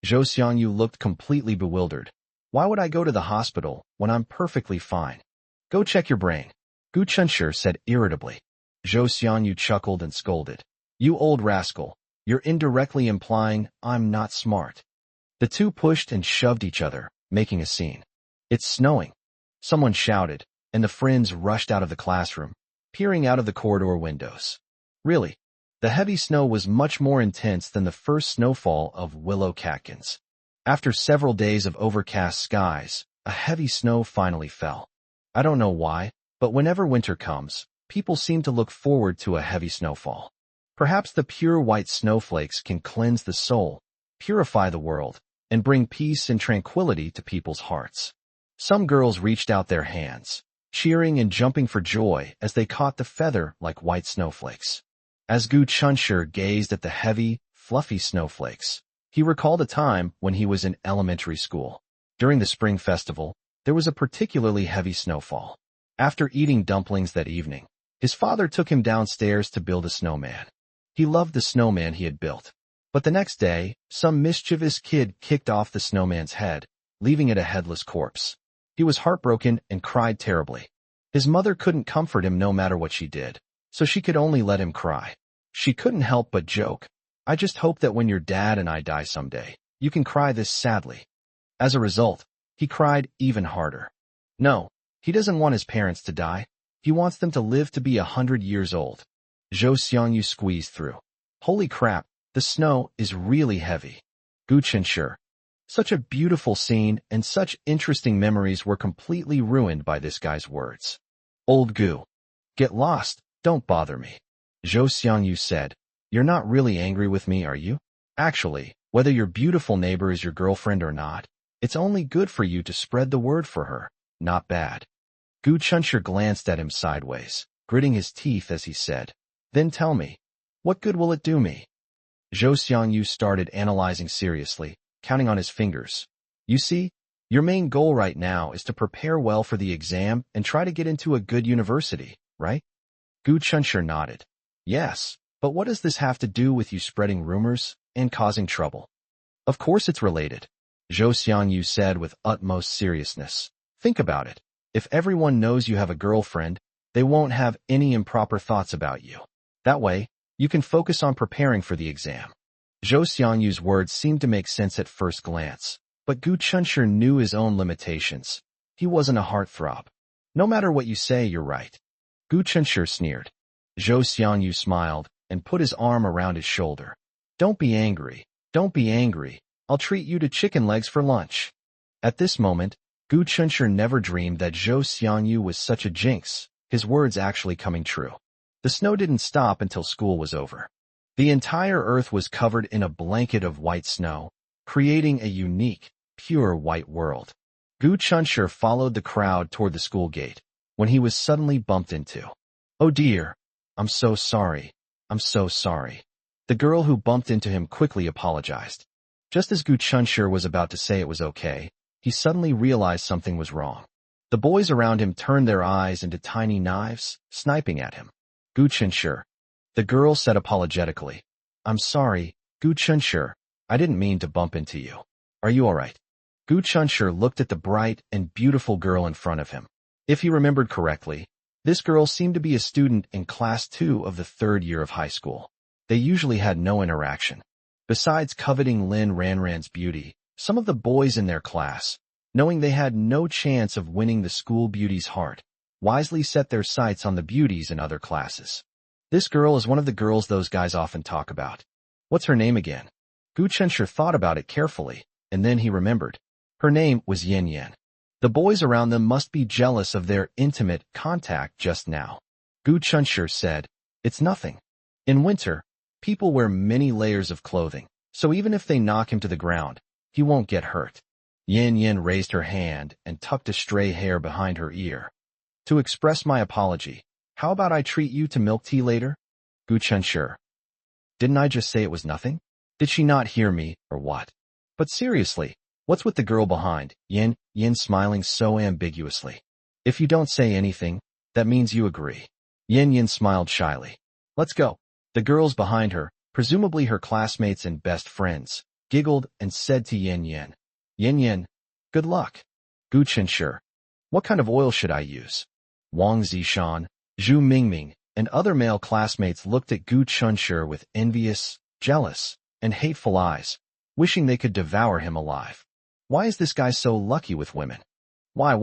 Zhou Xiangyu looked completely bewildered. Why would I go to the hospital when I'm perfectly fine? Go check your brain. Gu Chunshi said irritably. Zhou Xiangyu chuckled and scolded. You old rascal, you're indirectly implying I'm not smart. The two pushed and shoved each other, making a scene. It's snowing. Someone shouted, and the friends rushed out of the classroom, peering out of the corridor windows. Really, the heavy snow was much more intense than the first snowfall of Willow Catkins. After several days of overcast skies, a heavy snow finally fell. I don't know why, but whenever winter comes, people seem to look forward to a heavy snowfall. Perhaps the pure white snowflakes can cleanse the soul, purify the world, and bring peace and tranquility to people's hearts. Some girls reached out their hands, cheering and jumping for joy as they caught the feather like white snowflakes. As Gu Chunshur gazed at the heavy, fluffy snowflakes, he recalled a time when he was in elementary school. During the spring festival, there was a particularly heavy snowfall. After eating dumplings that evening, his father took him downstairs to build a snowman. He loved the snowman he had built. But the next day, some mischievous kid kicked off the snowman's head, leaving it a headless corpse. He was heartbroken and cried terribly. His mother couldn't comfort him no matter what she did, so she could only let him cry. She couldn't help but joke, "I just hope that when your dad and I die someday, you can cry this sadly." As a result, he cried even harder. No, he doesn't want his parents to die. He wants them to live to be 100 years old. Zhou Xiangyu squeezed through. Holy crap, the snow is really heavy. Gu Chunshur. Such a beautiful scene and such interesting memories were completely ruined by this guy's words. Old Gu. Get lost, don't bother me. Zhou Xiangyu said, "You're not really angry with me, are you? Actually, whether your beautiful neighbor is your girlfriend or not, it's only good for you to spread the word for her, not bad." Gu Chunshur glanced at him sideways, gritting his teeth as he said, "Then tell me, what good will it do me?" Zhou Xiangyu started analyzing seriously, counting on his fingers. "You see, your main goal right now is to prepare well for the exam and try to get into a good university, right?" Gu Chunshur nodded. "Yes, but what does this have to do with you spreading rumors and causing trouble?" "Of course it's related," Zhou Xiangyu said with utmost seriousness. "Think about it. If everyone knows you have a girlfriend, they won't have any improper thoughts about you. That way, you can focus on preparing for the exam." Zhou Xiangyu's words seemed to make sense at first glance, but Gu Chunshur knew his own limitations. He wasn't a heartthrob. "No matter what you say, you're right." Gu Chunshur sneered. Zhou Xiangyu smiled and put his arm around his shoulder. "Don't be angry. Don't be angry. I'll treat you to chicken legs for lunch." At this moment, Gu Chunshur never dreamed that Zhou Xiangyu was such a jinx, his words actually coming true. The snow didn't stop until school was over. The entire earth was covered in a blanket of white snow, creating a unique, pure white world. Gu Chunshur followed the crowd toward the school gate, when he was suddenly bumped into. "Oh dear, I'm so sorry. I'm so sorry." The girl who bumped into him quickly apologized. Just as Gu Chunshur was about to say it was okay, he suddenly realized something was wrong. The boys around him turned their eyes into tiny knives, sniping at him. "Gu Chunshur," the girl said apologetically. "I'm sorry, Gu Chunshur. I didn't mean to bump into you. Are you all right?" Gu Chunshur looked at the bright and beautiful girl in front of him. If he remembered correctly, this girl seemed to be a student in class 2 of the 3rd year of high school. They usually had no interaction. Besides coveting Lin Ranran's beauty, some of the boys in their class, knowing they had no chance of winning the school beauty's heart, wisely set their sights on the beauties in other classes. This girl is one of the girls those guys often talk about. What's her name again? Gu Chunshur thought about it carefully, and then he remembered. Her name was Yin Yin. The boys around them must be jealous of their intimate contact just now. Gu Chunshur said, "It's nothing. In winter, people wear many layers of clothing, so even if they knock him to the ground, he won't get hurt." Yin Yin raised her hand and tucked a stray hair behind her ear. "To express my apology, how about I treat you to milk tea later?" Gu Chunshur. "Didn't I just say it was nothing? Did she not hear me, or what? But seriously, what's with the girl behind?" Yin Yin smiling so ambiguously. "If you don't say anything, that means you agree." Yin Yin smiled shyly. "Let's go." The girls behind her, presumably her classmates and best friends, giggled and said to Yin Yin, "Yin Yin, good luck." Gu Chunshur. "What kind of oil should I use?" Wang Zishan, Zhu Mingming, and other male classmates looked at Gu Chunshur with envious, jealous, and hateful eyes, wishing they could devour him alive. Why is this guy so lucky with women? Why?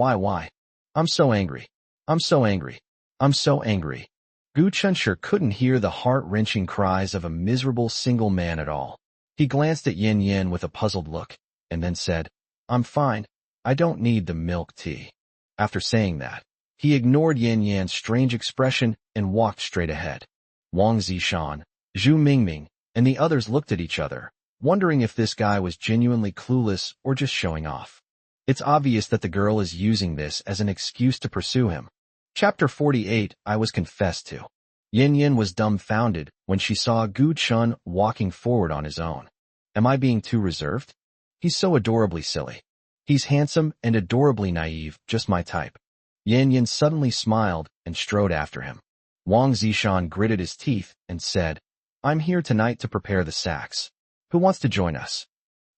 I'm so angry. I'm so angry. I'm so angry. Gu Chunshur couldn't hear the heart-wrenching cries of a miserable single man at all. He glanced at Yin Yin with a puzzled look, and then said, "I'm fine. I don't need the milk tea." After saying that, he ignored Yin Yan's strange expression and walked straight ahead. Wang Zishan, Zhu Mingming, and the others looked at each other, wondering if this guy was genuinely clueless or just showing off. It's obvious that the girl is using this as an excuse to pursue him. Chapter 48, I Was Confessed To. Yin Yin was dumbfounded when she saw Gu Chun walking forward on his own. Am I being too reserved? He's so adorably silly. He's handsome and adorably naive, just my type. Yin Yin suddenly smiled and strode after him. Wang Zishan gritted his teeth and said, I'm here tonight to prepare the sacks. Who wants to join us?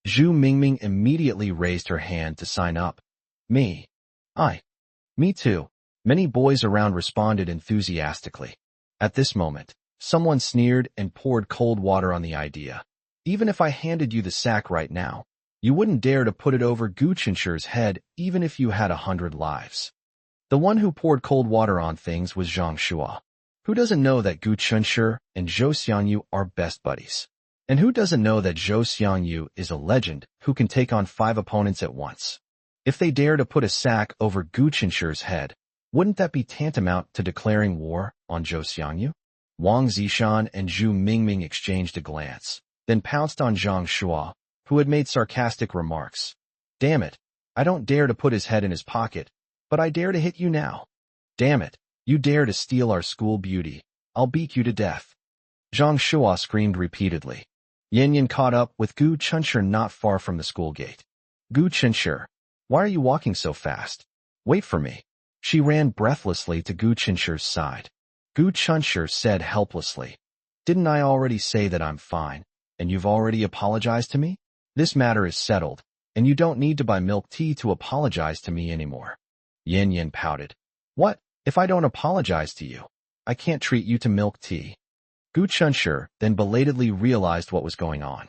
Zhu Mingming immediately raised her hand to sign up. Me. Me too. Many boys around responded enthusiastically. At this moment, someone sneered and poured cold water on the idea. Even if I handed you the sack right now, you wouldn't dare to put it over Gu Qinshi's head even if you had 100 lives. The one who poured cold water on things was Zhang Shua. Who doesn't know that Gu Qinshi and Zhou Xiangyu are best buddies? And who doesn't know that Zhou Xiangyu is a legend who can take on 5 opponents at once? If they dare to put a sack over Gu Qinshi's head, wouldn't that be tantamount to declaring war on Zhou Xiangyu? Wang Zishan and Zhu Mingming exchanged a glance, then pounced on Zhang Shua, who had made sarcastic remarks. Damn it, I don't dare to put his head in his pocket, but I dare to hit you now. Damn it, you dare to steal our school beauty. I'll beat you to death. Zhang Shua screamed repeatedly. Yin Yin caught up with Gu Qinshi not far from the school gate. Gu Qinshi, why are you walking so fast? Wait for me. She ran breathlessly to Gu Qinshi's side. Gu Qinshi said helplessly, Didn't I already say that I'm fine, and you've already apologized to me? This matter is settled, and you don't need to buy milk tea to apologize to me anymore. Yin Yin pouted. What, if I don't apologize to you? I can't treat you to milk tea. Gu Qinshi then belatedly realized what was going on.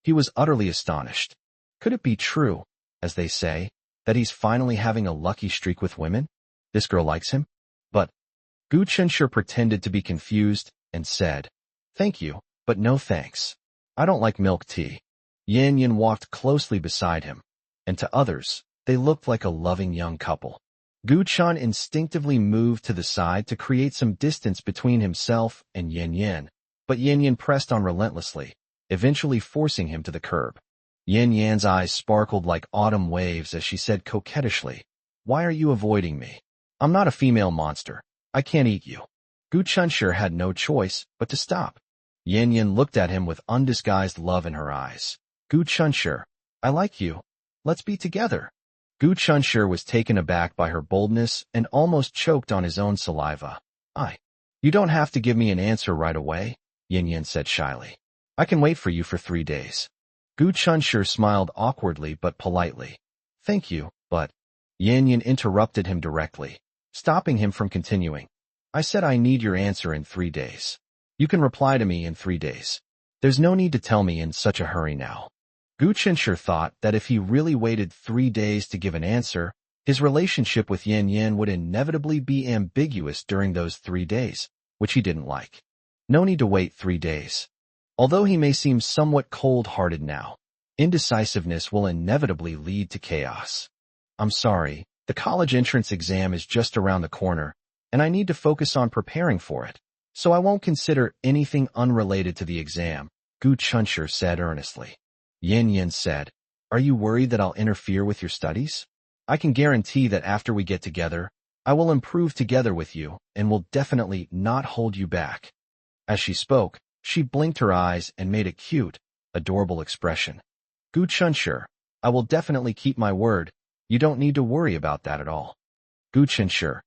He was utterly astonished. Could it be true, as they say, that he's finally having a lucky streak with women? This girl likes him? But Gu Qinshi pretended to be confused and said, Thank you, but no thanks. I don't like milk tea. Yin Yin walked closely beside him, and to others, they looked like a loving young couple. Gu Chun instinctively moved to the side to create some distance between himself and Yin Yin, but Yin Yin pressed on relentlessly, eventually forcing him to the curb. Yin Yan's eyes sparkled like autumn waves as she said coquettishly, Why are you avoiding me? I'm not a female monster. I can't eat you. Gu Qinshi had no choice but to stop. Yin Yin looked at him with undisguised love in her eyes. Gu Qinshi, I like you. Let's be together. Gu Qinshi was taken aback by her boldness and almost choked on his own saliva. You don't have to give me an answer right away, Yin Yin said shyly. I can wait for you for 3 days. Gu Qinshi smiled awkwardly but politely. Thank you, but... Yin Yin interrupted him directly, stopping him from continuing. I said I need your answer in 3 days. You can reply to me in 3 days. There's no need to tell me in such a hurry now. Gu Qinshi thought that if he really waited 3 days to give an answer, his relationship with Yin Yin would inevitably be ambiguous during those 3 days, which he didn't like. No need to wait 3 days. Although he may seem somewhat cold-hearted now, indecisiveness will inevitably lead to chaos. I'm sorry, the college entrance exam is just around the corner, and I need to focus on preparing for it, so I won't consider anything unrelated to the exam, Gu Qinshi said earnestly. Yin Yin said, Are you worried that I'll interfere with your studies? I can guarantee that after we get together, I will improve together with you and will definitely not hold you back. As she spoke, she blinked her eyes and made a cute, adorable expression. Gu Qinshi, I will definitely keep my word. You don't need to worry about that at all. Gu Qinshi,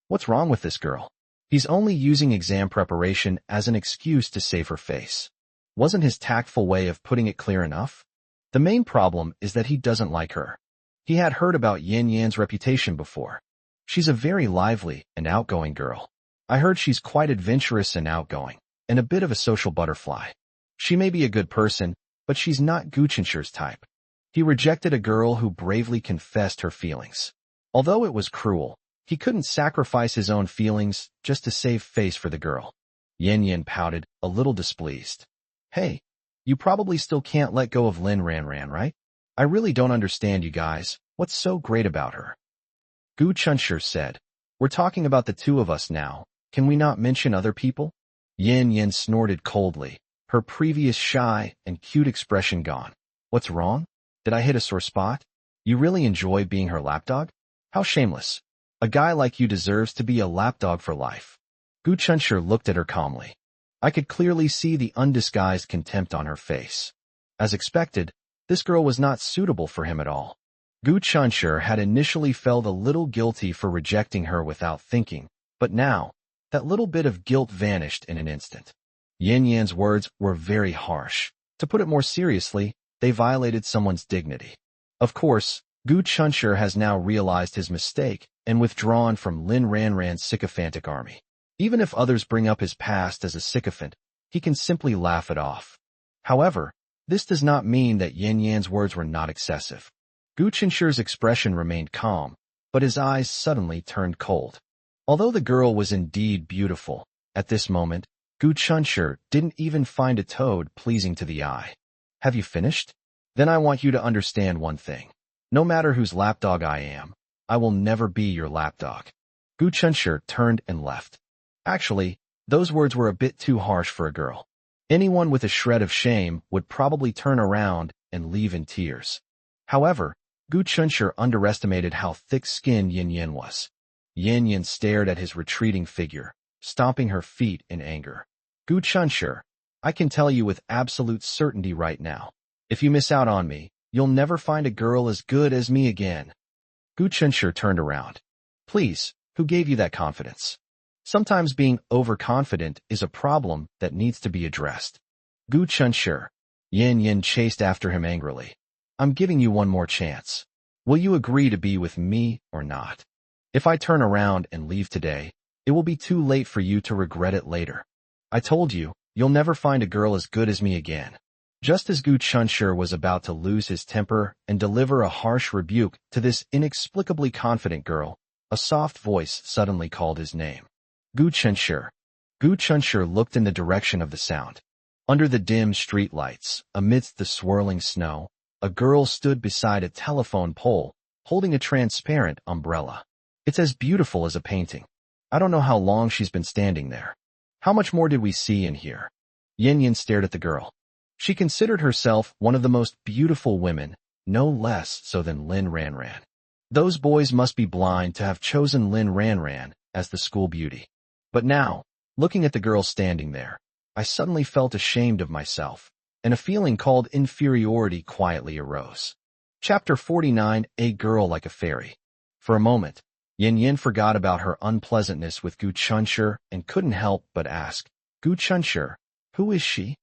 what's wrong with this girl? He's only using exam preparation as an excuse to save her face. Wasn't his tactful way of putting it clear enough? The main problem is that he doesn't like her. He had heard about Yin Yan's reputation before. She's a very lively and outgoing girl. I heard she's quite adventurous and outgoing, and a bit of a social butterfly. She may be a good person, but she's not Gu Qinshi's type. He rejected a girl who bravely confessed her feelings. Although it was cruel, he couldn't sacrifice his own feelings just to save face for the girl. Yin Yin pouted, a little displeased. Hey, you probably still can't let go of Lin Ran, right? I really don't understand you guys. What's so great about her? Gu Qinshi said, We're talking about the two of us now. Can we not mention other people? Yin Yin snorted coldly, her previous shy and cute expression gone. What's wrong? Did I hit a sore spot? You really enjoy being her lapdog? How shameless. A guy like you deserves to be a lapdog for life. Gu Chunshur looked at her calmly. I could clearly see the undisguised contempt on her face. As expected, this girl was not suitable for him at all. Gu Chunshur had initially felt a little guilty for rejecting her without thinking, but now, that little bit of guilt vanished in an instant. Yin Yan's words were very harsh. To put it more seriously, they violated someone's dignity. Of course, Gu Chunshur has now realized his mistake and withdrawn from Lin Ranran's sycophantic army. Even if others bring up his past as a sycophant, he can simply laugh it off. However, this does not mean that Yin Yan's words were not excessive. Gu Chunshur's expression remained calm, but his eyes suddenly turned cold. Although the girl was indeed beautiful, at this moment, Gu Chunshur didn't even find a toad pleasing to the eye. Have you finished? Then I want you to understand one thing. No matter whose lapdog I am, I will never be your lapdog. Gu Chunshur turned and left. Actually, those words were a bit too harsh for a girl. Anyone with a shred of shame would probably turn around and leave in tears. However, Gu Chunshur underestimated how thick-skinned Yin Yan was. Yin Yan stared at his retreating figure, stomping her feet in anger. Gu Chunshur, I can tell you with absolute certainty right now. If you miss out on me, you'll never find a girl as good as me again. Gu Chunshur turned around. Please, who gave you that confidence? Sometimes being overconfident is a problem that needs to be addressed. Gu Chunshur. Yin Yan chased after him angrily. I'm giving you one more chance. Will you agree to be with me or not? If I turn around and leave today, it will be too late for you to regret it later. I told you, you'll never find a girl as good as me again. Just as Gu Chunshur was about to lose his temper and deliver a harsh rebuke to this inexplicably confident girl, a soft voice suddenly called his name. Gu Chunshur. Gu Chunshur looked in the direction of the sound. Under the dim streetlights, amidst the swirling snow, a girl stood beside a telephone pole, holding a transparent umbrella. It's as beautiful as a painting. I don't know how long she's been standing there. How much more did we see and hear? Yin Yan stared at the girl. She considered herself one of the most beautiful women, no less so than Lin Ranran. Those boys must be blind to have chosen Lin Ranran as the school beauty. But now, looking at the girl standing there, I suddenly felt ashamed of myself, and a feeling called inferiority quietly arose. Chapter 49, A Girl Like a Fairy. For a moment, Yin Yan forgot about her unpleasantness with Gu Chunshur and couldn't help but ask, Gu Chunshur, who is she?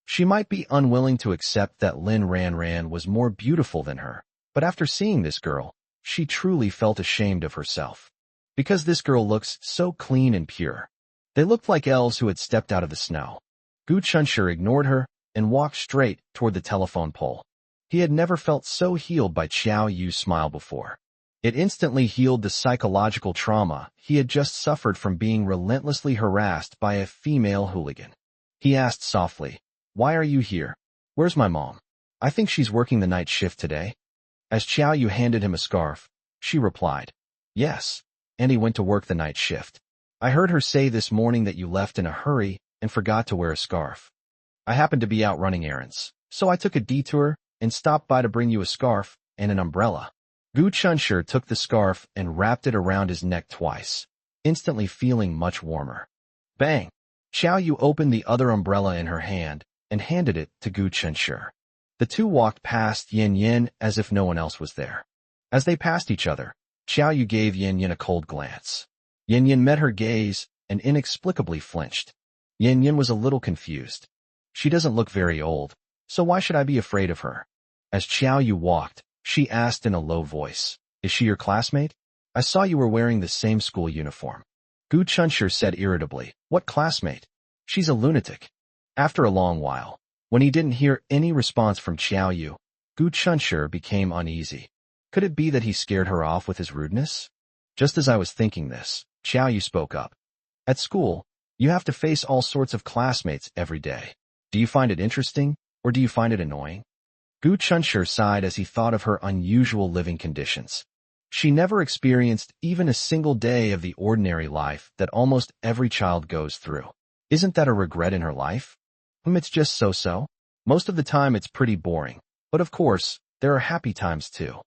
She might be unwilling to accept that Lin Ranran was more beautiful than her, but after seeing this girl, she truly felt ashamed of herself. Because this girl looks so clean and pure. They looked like elves who had stepped out of the snow. Gu Chunshur ignored her and walked straight toward the telephone pole. He had never felt so healed by Xiao Yu's smile before. It instantly healed the psychological trauma he had just suffered from being relentlessly harassed by a female hooligan. He asked softly, Why are you here? Where's my mom? I think she's working the night shift today. As Xiao Yu handed him a scarf, she replied, Yes. And he went to work the night shift. I heard her say this morning that you left in a hurry and forgot to wear a scarf. I happened to be out running errands, so I took a detour and stopped by to bring you a scarf and an umbrella. Gu Chunshur took the scarf and wrapped it around his neck twice, instantly feeling much warmer. Bang! Xiao Yu opened the other umbrella in her hand and handed it to Gu Chunshur. The two walked past Yin Yan as if no one else was there. As they passed each other, Xiao Yu gave Yin Yan a cold glance. Yin Yan met her gaze and inexplicably flinched. Yin Yan was a little confused. She doesn't look very old, so why should I be afraid of her? As Xiao Yu walked, she asked in a low voice, Is she your classmate? I saw you were wearing the same school uniform. Gu Chunshur said irritably, What classmate? She's a lunatic. After a long while, when he didn't hear any response from Xiao Yu, Gu Chunshur became uneasy. Could it be that he scared her off with his rudeness? Just as I was thinking this, Xiao Yu spoke up. At school, you have to face all sorts of classmates every day. Do you find it interesting, or do you find it annoying? Gu Chunshur sighed as he thought of her unusual living conditions. She never experienced even a single day of the ordinary life that almost every child goes through. Isn't that a regret in her life? It's just so-so. Most of the time it's pretty boring, but of course, there are happy times too.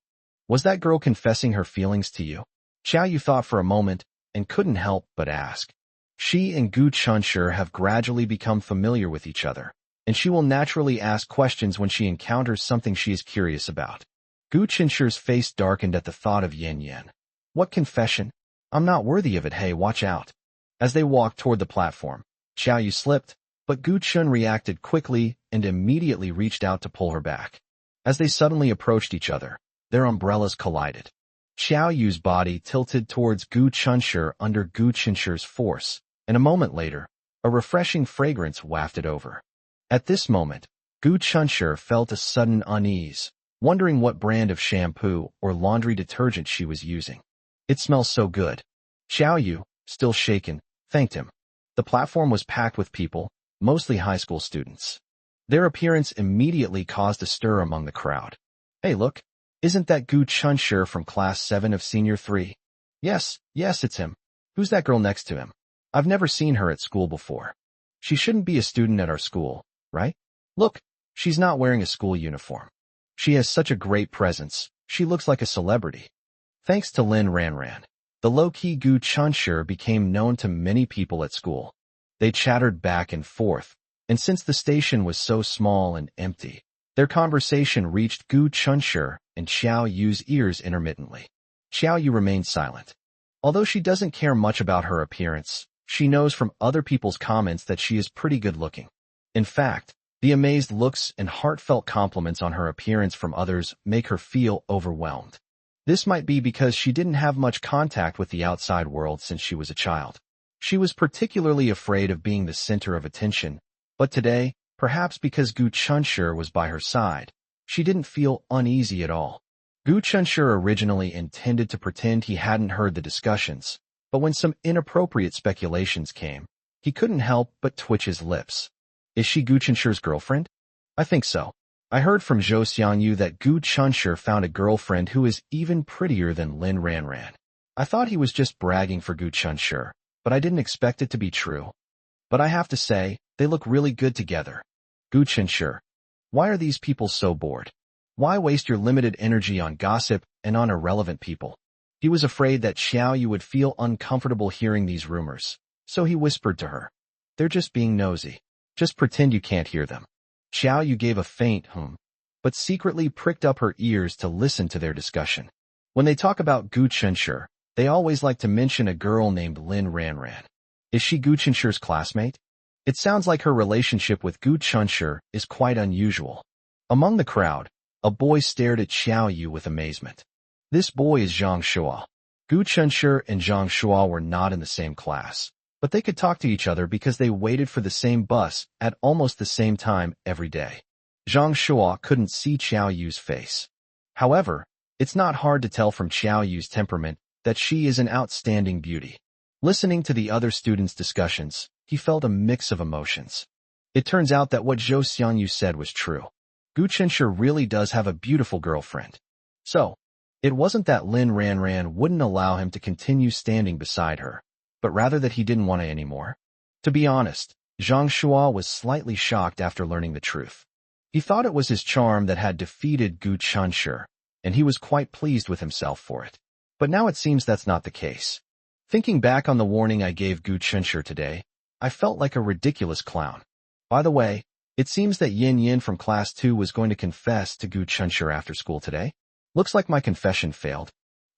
Was that girl confessing her feelings to you? Xiao Yu thought for a moment and couldn't help but ask. She and Gu Chunshur have gradually become familiar with each other, and she will naturally ask questions when she encounters something she is curious about. Gu Chunshur's face darkened at the thought of Yin Yin. What confession? I'm not worthy of it, hey, watch out. As they walked toward the platform, Xiao Yu slipped, but Gu Chun reacted quickly and immediately reached out to pull her back. As they suddenly approached each other, their umbrellas collided. Xiao Yu's body tilted towards Gu Chunshur under Gu Chunshur's force, and a moment later, a refreshing fragrance wafted over. At this moment, Gu Chunshur felt a sudden unease, wondering what brand of shampoo or laundry detergent she was using. It smells so good. Xiao Yu, still shaken, thanked him. The platform was packed with people, mostly high school students. Their appearance immediately caused a stir among the crowd. Hey look, isn't that Gu Chunshur from class 7 of senior 3? Yes, it's him. Who's that girl next to him? I've never seen her at school before. She shouldn't be a student at our school, right? Look, she's not wearing a school uniform. She has such a great presence, she looks like a celebrity. Thanks to Lin Ranran, the low-key Gu Chunshur became known to many people at school. They chattered back and forth, and since the station was so small and empty, their conversation reached Gu Chunshur and Xiao Yu's ears intermittently. Xiao Yu remained silent. Although she doesn't care much about her appearance, she knows from other people's comments that she is pretty good-looking. In fact, the amazed looks and heartfelt compliments on her appearance from others make her feel overwhelmed. This might be because she didn't have much contact with the outside world since she was a child. She was particularly afraid of being the center of attention, but today, perhaps because Gu Chunshur was by her side, she didn't feel uneasy at all. Gu Chunshur originally intended to pretend he hadn't heard the discussions, but when some inappropriate speculations came, he couldn't help but twitch his lips. Is she Gu Chunshur's girlfriend? I think so. I heard from Zhou Xiangyu that Gu Chunshur found a girlfriend who is even prettier than Lin Ranran. I thought he was just bragging for Gu Chunshur, but I didn't expect it to be true. But I have to say, they look really good together. Gu Chunshur, why are these people so bored? Why waste your limited energy on gossip and on irrelevant people? He was afraid that Xiao Yu would feel uncomfortable hearing these rumors, so he whispered to her. They're just being nosy. Just pretend you can't hear them. Xiao Yu gave a faint but secretly pricked up her ears to listen to their discussion. When they talk about Gu Chunshur, they always like to mention a girl named Lin Ranran. Is she Gu Chunshur's classmate? It sounds like her relationship with Gu Chunshur is quite unusual. Among the crowd, a boy stared at Xiao Yu with amazement. This boy is Zhang Shuo. Gu Chunshur and Zhang Shuo were not in the same class, but they could talk to each other because they waited for the same bus at almost the same time every day. Zhang Shuo couldn't see Xiao Yu's face. However, it's not hard to tell from Xiao Yu's temperament that she is an outstanding beauty. Listening to the other students' discussions, he felt a mix of emotions. It turns out that what Zhou Xiangyu said was true. Gu Chunshur really does have a beautiful girlfriend. So, it wasn't that Lin Ranran wouldn't allow him to continue standing beside her, but rather that he didn't want it anymore. To be honest, Zhang Shuo was slightly shocked after learning the truth. He thought it was his charm that had defeated Gu Chunshur, and he was quite pleased with himself for it. But now it seems that's not the case. Thinking back on the warning I gave Gu Chunshur today, I felt like a ridiculous clown. By the way, it seems that Yin Yin from class 2 was going to confess to Gu Chunshur after school today. Looks like my confession failed.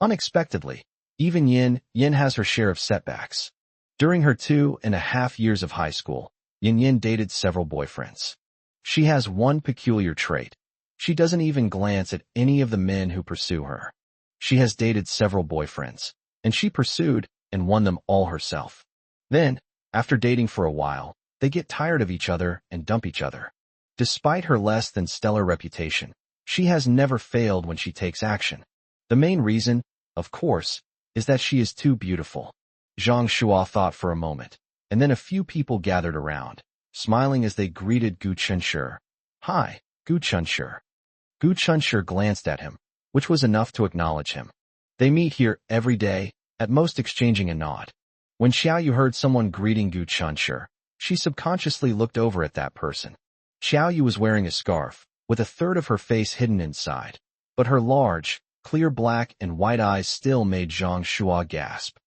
Unexpectedly, even Yin has her share of setbacks. During her 2.5 years of high school, Yin dated several boyfriends. She has one peculiar trait. She doesn't even glance at any of the men who pursue her. She has dated several boyfriends, and she pursued and won them all herself. Then, after dating for a while, they get tired of each other and dump each other. Despite her less than stellar reputation, she has never failed when she takes action. The main reason, of course, is that she is too beautiful. Zhang Shuo thought for a moment, and then a few people gathered around, smiling as they greeted Gu Chunshur. Hi, Gu Chunshur. Gu Chunshur glanced at him, which was enough to acknowledge him. They meet here every day, at most exchanging a nod. When Xiao Yu heard someone greeting Gu Chunshur, she subconsciously looked over at that person. Xiao Yu was wearing a scarf, with a third of her face hidden inside, but her large, clear black and white eyes still made Zhang Shuo gasp.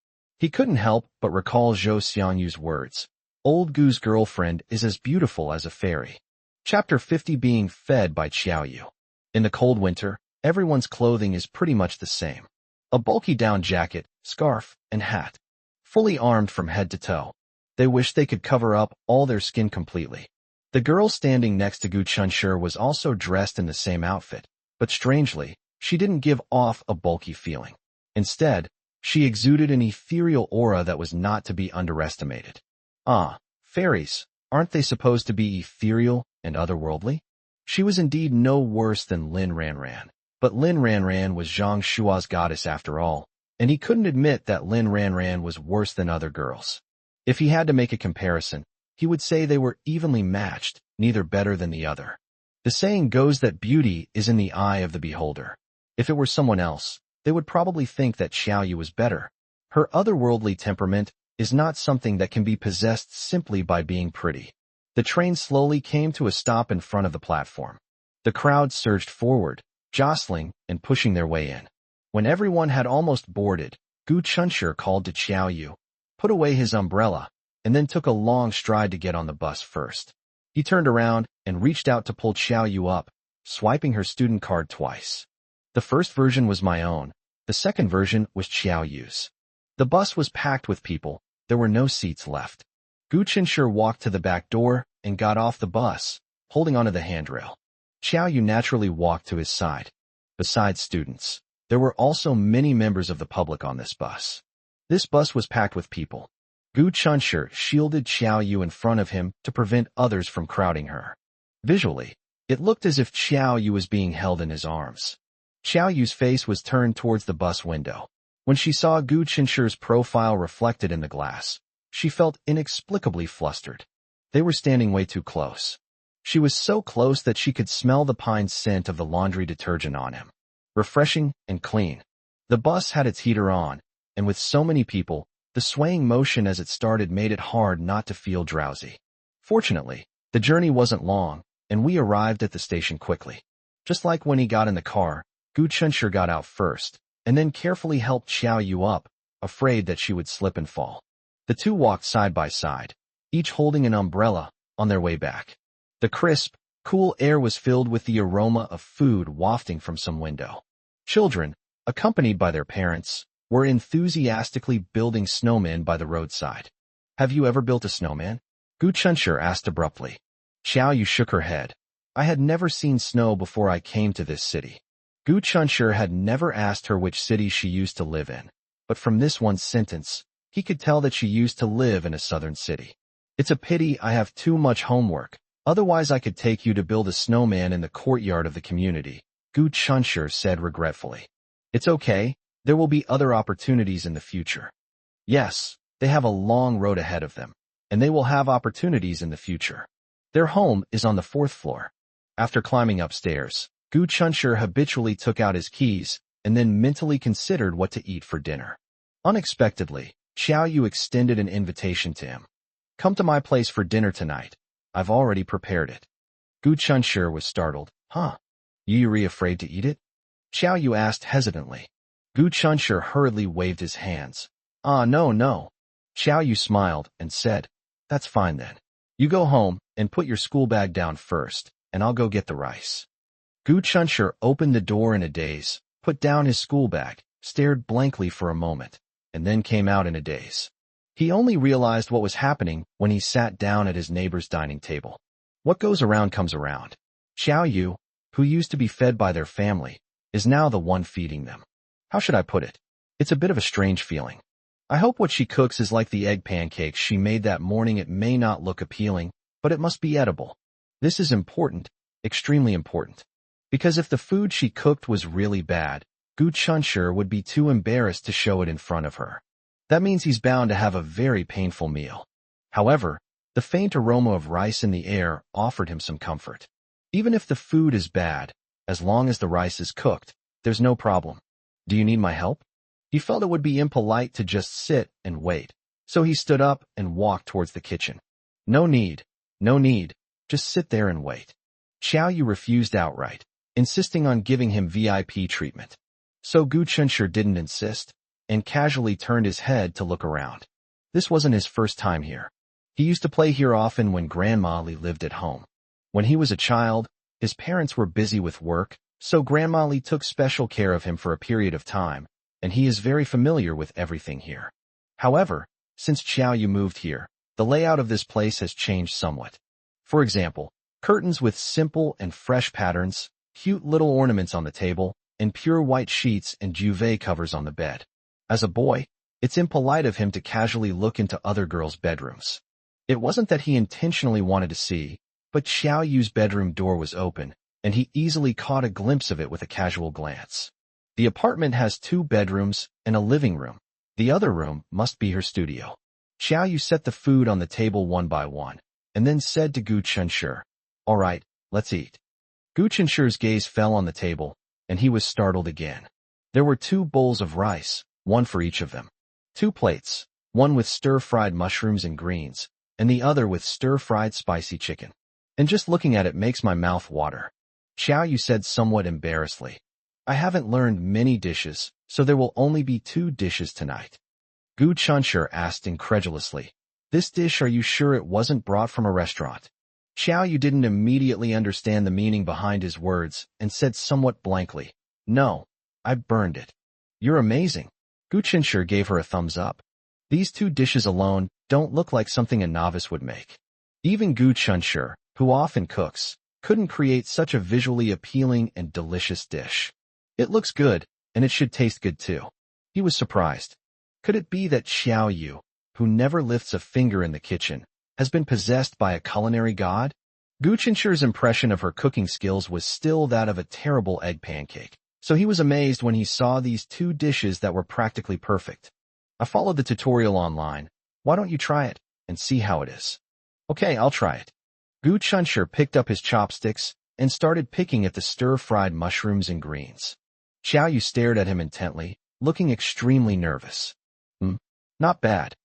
He couldn't help but recall Zhou Xianyu's words. Old Gu's girlfriend is as beautiful as a fairy. Chapter 50 Being fed by Xiaoyu. In the cold winter, everyone's clothing is pretty much the same. A bulky down jacket, scarf, and hat. Fully armed from head to toe. They wish they could cover up all their skin completely. The girl standing next to Gu Chunshi was also dressed in the same outfit, but strangely, she didn't give off a bulky feeling. Instead, she exuded an ethereal aura that was not to be underestimated. Ah, fairies, aren't they supposed to be ethereal and otherworldly? She was indeed no worse than Lin Ranran. But Lin Ranran was Zhang Shua's goddess after all, and he couldn't admit that Lin Ranran was worse than other girls. If he had to make a comparison, he would say they were evenly matched, neither better than the other. The saying goes that beauty is in the eye of the beholder. If it were someone else, they would probably think that Xiaoyu was better. Her otherworldly temperament is not something that can be possessed simply by being pretty. The train slowly came to a stop in front of the platform. The crowd surged forward, jostling and pushing their way in. When everyone had almost boarded, Gu Chunshi called to Xiaoyu, put away his umbrella, and then took a long stride to get on the bus first. He turned around and reached out to pull Xiaoyu up, swiping her student card twice. The first version was my own. The second version was Xiaoyu's. The bus was packed with people. There were no seats left. Gu Chunshi walked to the back door and got off the bus, holding onto the handrail. Xiaoyu naturally walked to his side. Besides students, there were also many members of the public on this bus. This bus was packed with people. Gu Chunshi shielded Xiaoyu in front of him to prevent others from crowding her. Visually, it looked as if Xiaoyu was being held in his arms. Xiaoyu's face was turned towards the bus window. When she saw Gu Chunshi's profile reflected in the glass, she felt inexplicably flustered. They were standing way too close. She was so close that she could smell the pine scent of the laundry detergent on him. Refreshing and clean. The bus had its heater on, and with so many people, the swaying motion as it started made it hard not to feel drowsy. Fortunately, the journey wasn't long, and we arrived at the station quickly. Just like when he got in the car, Gu Chunshi got out first, and then carefully helped Xiaoyu up, afraid that she would slip and fall. The two walked side by side, each holding an umbrella, on their way back. The crisp, cool air was filled with the aroma of food wafting from some window. Children, accompanied by their parents, were enthusiastically building snowmen by the roadside. Have you ever built a snowman? Gu Chunshi asked abruptly. Xiaoyu shook her head. I had never seen snow before I came to this city. Gu Chunshi had never asked her which city she used to live in, but from this one sentence, he could tell that she used to live in a southern city. It's a pity I have too much homework, otherwise I could take you to build a snowman in the courtyard of the community, Gu Chunshi said regretfully. It's okay, there will be other opportunities in the future. Yes, they have a long road ahead of them, and they will have opportunities in the future. Their home is on the 4th floor. After climbing upstairs, Gu Chunshi habitually took out his keys and then mentally considered what to eat for dinner. Unexpectedly, Xiaoyu extended an invitation to him. Come to my place for dinner tonight. I've already prepared it. Gu Chunshi was startled. Huh? Yuri afraid to eat it? Xiaoyu asked hesitantly. Gu Chunshi hurriedly waved his hands. No. Xiaoyu smiled and said, That's fine then. You go home and put your school bag down first, and I'll go get the rice. Gu Chunshi opened the door in a daze, put down his school bag, stared blankly for a moment, and then came out in a daze. He only realized what was happening when he sat down at his neighbor's dining table. What goes around comes around. Xiaoyu, who used to be fed by their family, is now the one feeding them. How should I put it? It's a bit of a strange feeling. I hope what she cooks is like the egg pancakes she made that morning. It may not look appealing, but it must be edible. This is important, extremely important. Because if the food she cooked was really bad, Gu Chunshi would be too embarrassed to show it in front of her. That means he's bound to have a very painful meal. However, the faint aroma of rice in the air offered him some comfort. Even if the food is bad, as long as the rice is cooked, there's no problem. Do you need my help? He felt it would be impolite to just sit and wait, so he stood up and walked towards the kitchen. No need, just sit there and wait. Xiaoyu refused outright, insisting on giving him VIP treatment. So Gu Chunshi didn't insist, and casually turned his head to look around. This wasn't his first time here. He used to play here often when Grandma Li lived at home. When he was a child, his parents were busy with work, so Grandma Li took special care of him for a period of time, and he is very familiar with everything here. However, since Xiao Yu moved here, the layout of this place has changed somewhat. For example, curtains with simple and fresh patterns, cute little ornaments on the table, and pure white sheets and duvet covers on the bed. As a boy, it's impolite of him to casually look into other girls' bedrooms. It wasn't that he intentionally wanted to see, but Xiao Yu's bedroom door was open, and he easily caught a glimpse of it with a casual glance. The apartment has 2 bedrooms and a living room. The other room must be her studio. Xiao Yu set the food on the table one by one, and then said to Gu Chunshi, "All right, let's eat." Gu Chunshi's gaze fell on the table, and he was startled again. There were 2 bowls of rice, one for each of them. 2 plates, one with stir-fried mushrooms and greens, and the other with stir-fried spicy chicken. And just looking at it makes my mouth water. Xiao Yu said somewhat embarrassedly, "I haven't learned many dishes, so there will only be 2 dishes tonight." Gu Chunshi asked incredulously, "This dish, are you sure it wasn't brought from a restaurant?" Xiao Yu didn't immediately understand the meaning behind his words and said somewhat blankly, "No, I burned it." "You're amazing." Gu Chunshi gave her a thumbs up. "These 2 dishes alone don't look like something a novice would make." Even Gu Chunshi, who often cooks, couldn't create such a visually appealing and delicious dish. "It looks good, and it should taste good too." He was surprised. Could it be that Xiao Yu, who never lifts a finger in the kitchen, has been possessed by a culinary god? Gu Chunshi's impression of her cooking skills was still that of a terrible egg pancake, so he was amazed when he saw these 2 dishes that were practically perfect. "I followed the tutorial online. Why don't you try it and see how it is?" "Okay, I'll try it." Gu Chunshi picked up his chopsticks and started picking at the stir-fried mushrooms and greens. Xiao Yu stared at him intently, looking extremely nervous. Not bad.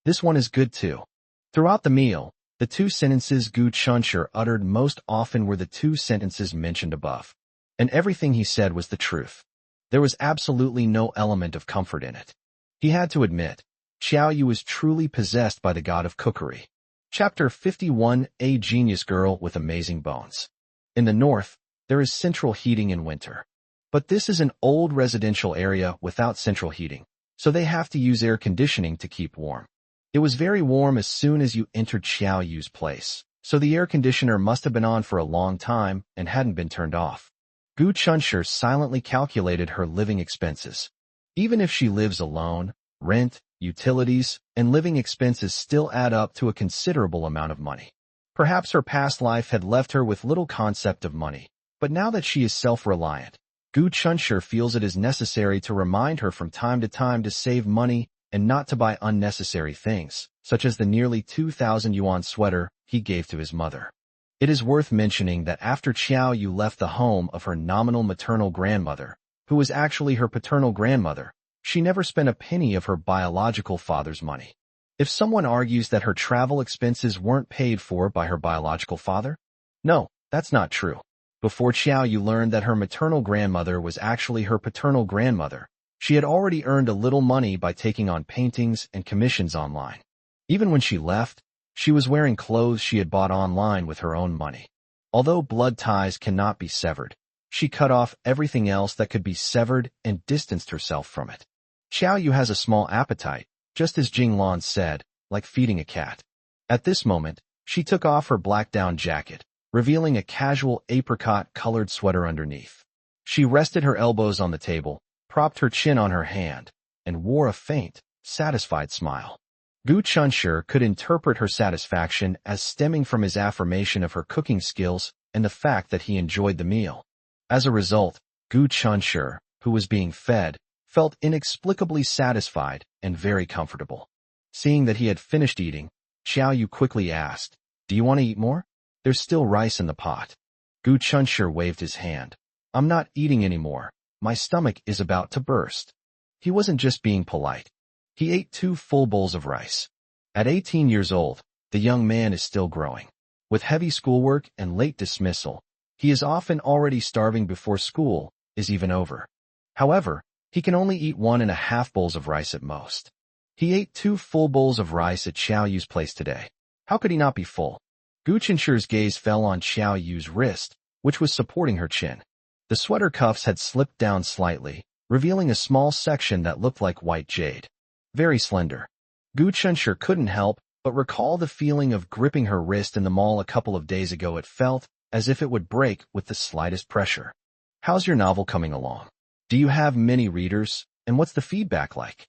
This one is good too." Throughout the meal, the 2 sentences Gu Chunshi uttered most often were the 2 sentences mentioned above. And everything he said was the truth. There was absolutely no element of comfort in it. He had to admit, Xiao Yu was truly possessed by the god of cookery. Chapter 51, A Genius Girl with Amazing Bones. In the north, there is central heating in winter. But this is an old residential area without central heating, so they have to use air conditioning to keep warm. It was very warm as soon as you entered Xiao Yu's place, so the air conditioner must have been on for a long time and hadn't been turned off. Gu Chunshi silently calculated her living expenses. Even if she lives alone, rent, utilities, and living expenses still add up to a considerable amount of money. Perhaps her past life had left her with little concept of money, but now that she is self-reliant, Gu Chunshi feels it is necessary to remind her from time to save money and not to buy unnecessary things, such as the nearly 2,000 yuan sweater he gave to his mother. It is worth mentioning that after Xiao Yu left the home of her nominal maternal grandmother, who was actually her paternal grandmother, she never spent a penny of her biological father's money. If someone argues that her travel expenses weren't paid for by her biological father, no, that's not true. Before Xiao Yu learned that her maternal grandmother was actually her paternal grandmother, she had already earned a little money by taking on paintings and commissions online. Even when she left, she was wearing clothes she had bought online with her own money. Although blood ties cannot be severed, she cut off everything else that could be severed and distanced herself from it. Xiao Yu has a small appetite, just as Jing Lan said, like feeding a cat. At this moment, she took off her black down jacket, revealing a casual apricot-colored sweater underneath. She rested her elbows on the table, propped her chin on her hand, and wore a faint, satisfied smile. Gu Chunshi could interpret her satisfaction as stemming from his affirmation of her cooking skills and the fact that he enjoyed the meal. As a result, Gu Chunshi, who was being fed, felt inexplicably satisfied and very comfortable. Seeing that he had finished eating, Xiao Yu quickly asked, "Do you want to eat more? There's still rice in the pot." Gu Chunshi waved his hand. "I'm not eating anymore. My stomach is about to burst." He wasn't just being polite. He ate 2 full bowls of rice. At 18 years old, the young man is still growing. With heavy schoolwork and late dismissal, he is often already starving before school is even over. However, He can only eat 1.5 bowls of rice at most. He ate 2 full bowls of rice at Xiao Yu's place today. How could he not be full? Gu Qinshi's gaze fell on Xiao Yu's wrist, which was supporting her chin. The sweater cuffs had slipped down slightly, revealing a small section that looked like white jade. Very slender. Gu Qinshu couldn't help but recall the feeling of gripping her wrist in the mall a couple of days ago. It felt as if it would break with the slightest pressure. How's your novel coming along? Do you have many readers, and what's the feedback like?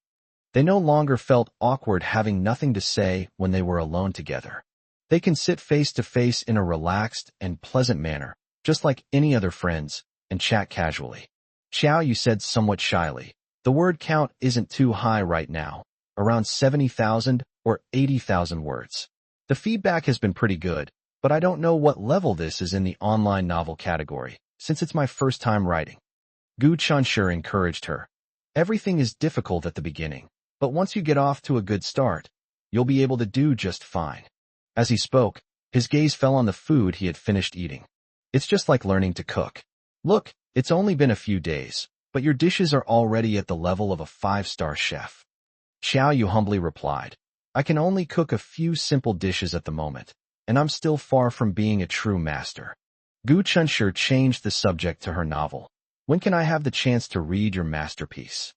They no longer felt awkward having nothing to say when they were alone together. They can sit face to face in a relaxed and pleasant manner, just like any other friends, and chat casually. Xiao Yu said somewhat shyly. The word count isn't too high right now, around 70,000 or 80,000 words. The feedback has been pretty good, but I don't know what level this is in the online novel category, since it's my first time writing. Gu Qinshu encouraged her. Everything is difficult at the beginning, but once you get off to a good start, you'll be able to do just fine. As he spoke, his gaze fell on the food he had finished eating. It's just like learning to cook. Look, it's only been a few days, but your dishes are already at the level of a 5-star chef. Xiao Yu humbly replied, I can only cook a few simple dishes at the moment, and I'm still far from being a true master. Gu Qinshu changed the subject to her novel. When can I have the chance to read your masterpiece?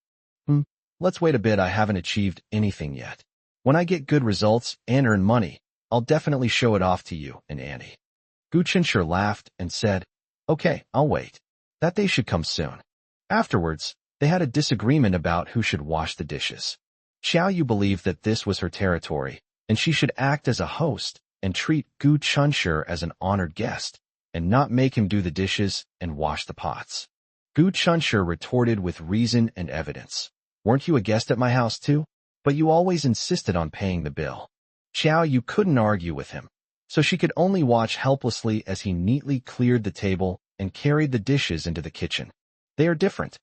Let's wait a bit. I haven't achieved anything yet. When I get good results and earn money, I'll definitely show it off to you and Annie. Gu Qinshu laughed and said, Okay, I'll wait. That day should come soon. Afterwards, they had a disagreement about who should wash the dishes. Xiao Yu believed that this was her territory, and she should act as a host and treat Gu Qinshu as an honored guest, and not make him do the dishes and wash the pots. Gu Qinshu retorted with reason and evidence. Weren't you a guest at my house too? But you always insisted on paying the bill. Xiao Yu couldn't argue with him, so she could only watch helplessly as he neatly cleared the table and carried the dishes into the kitchen. They are different.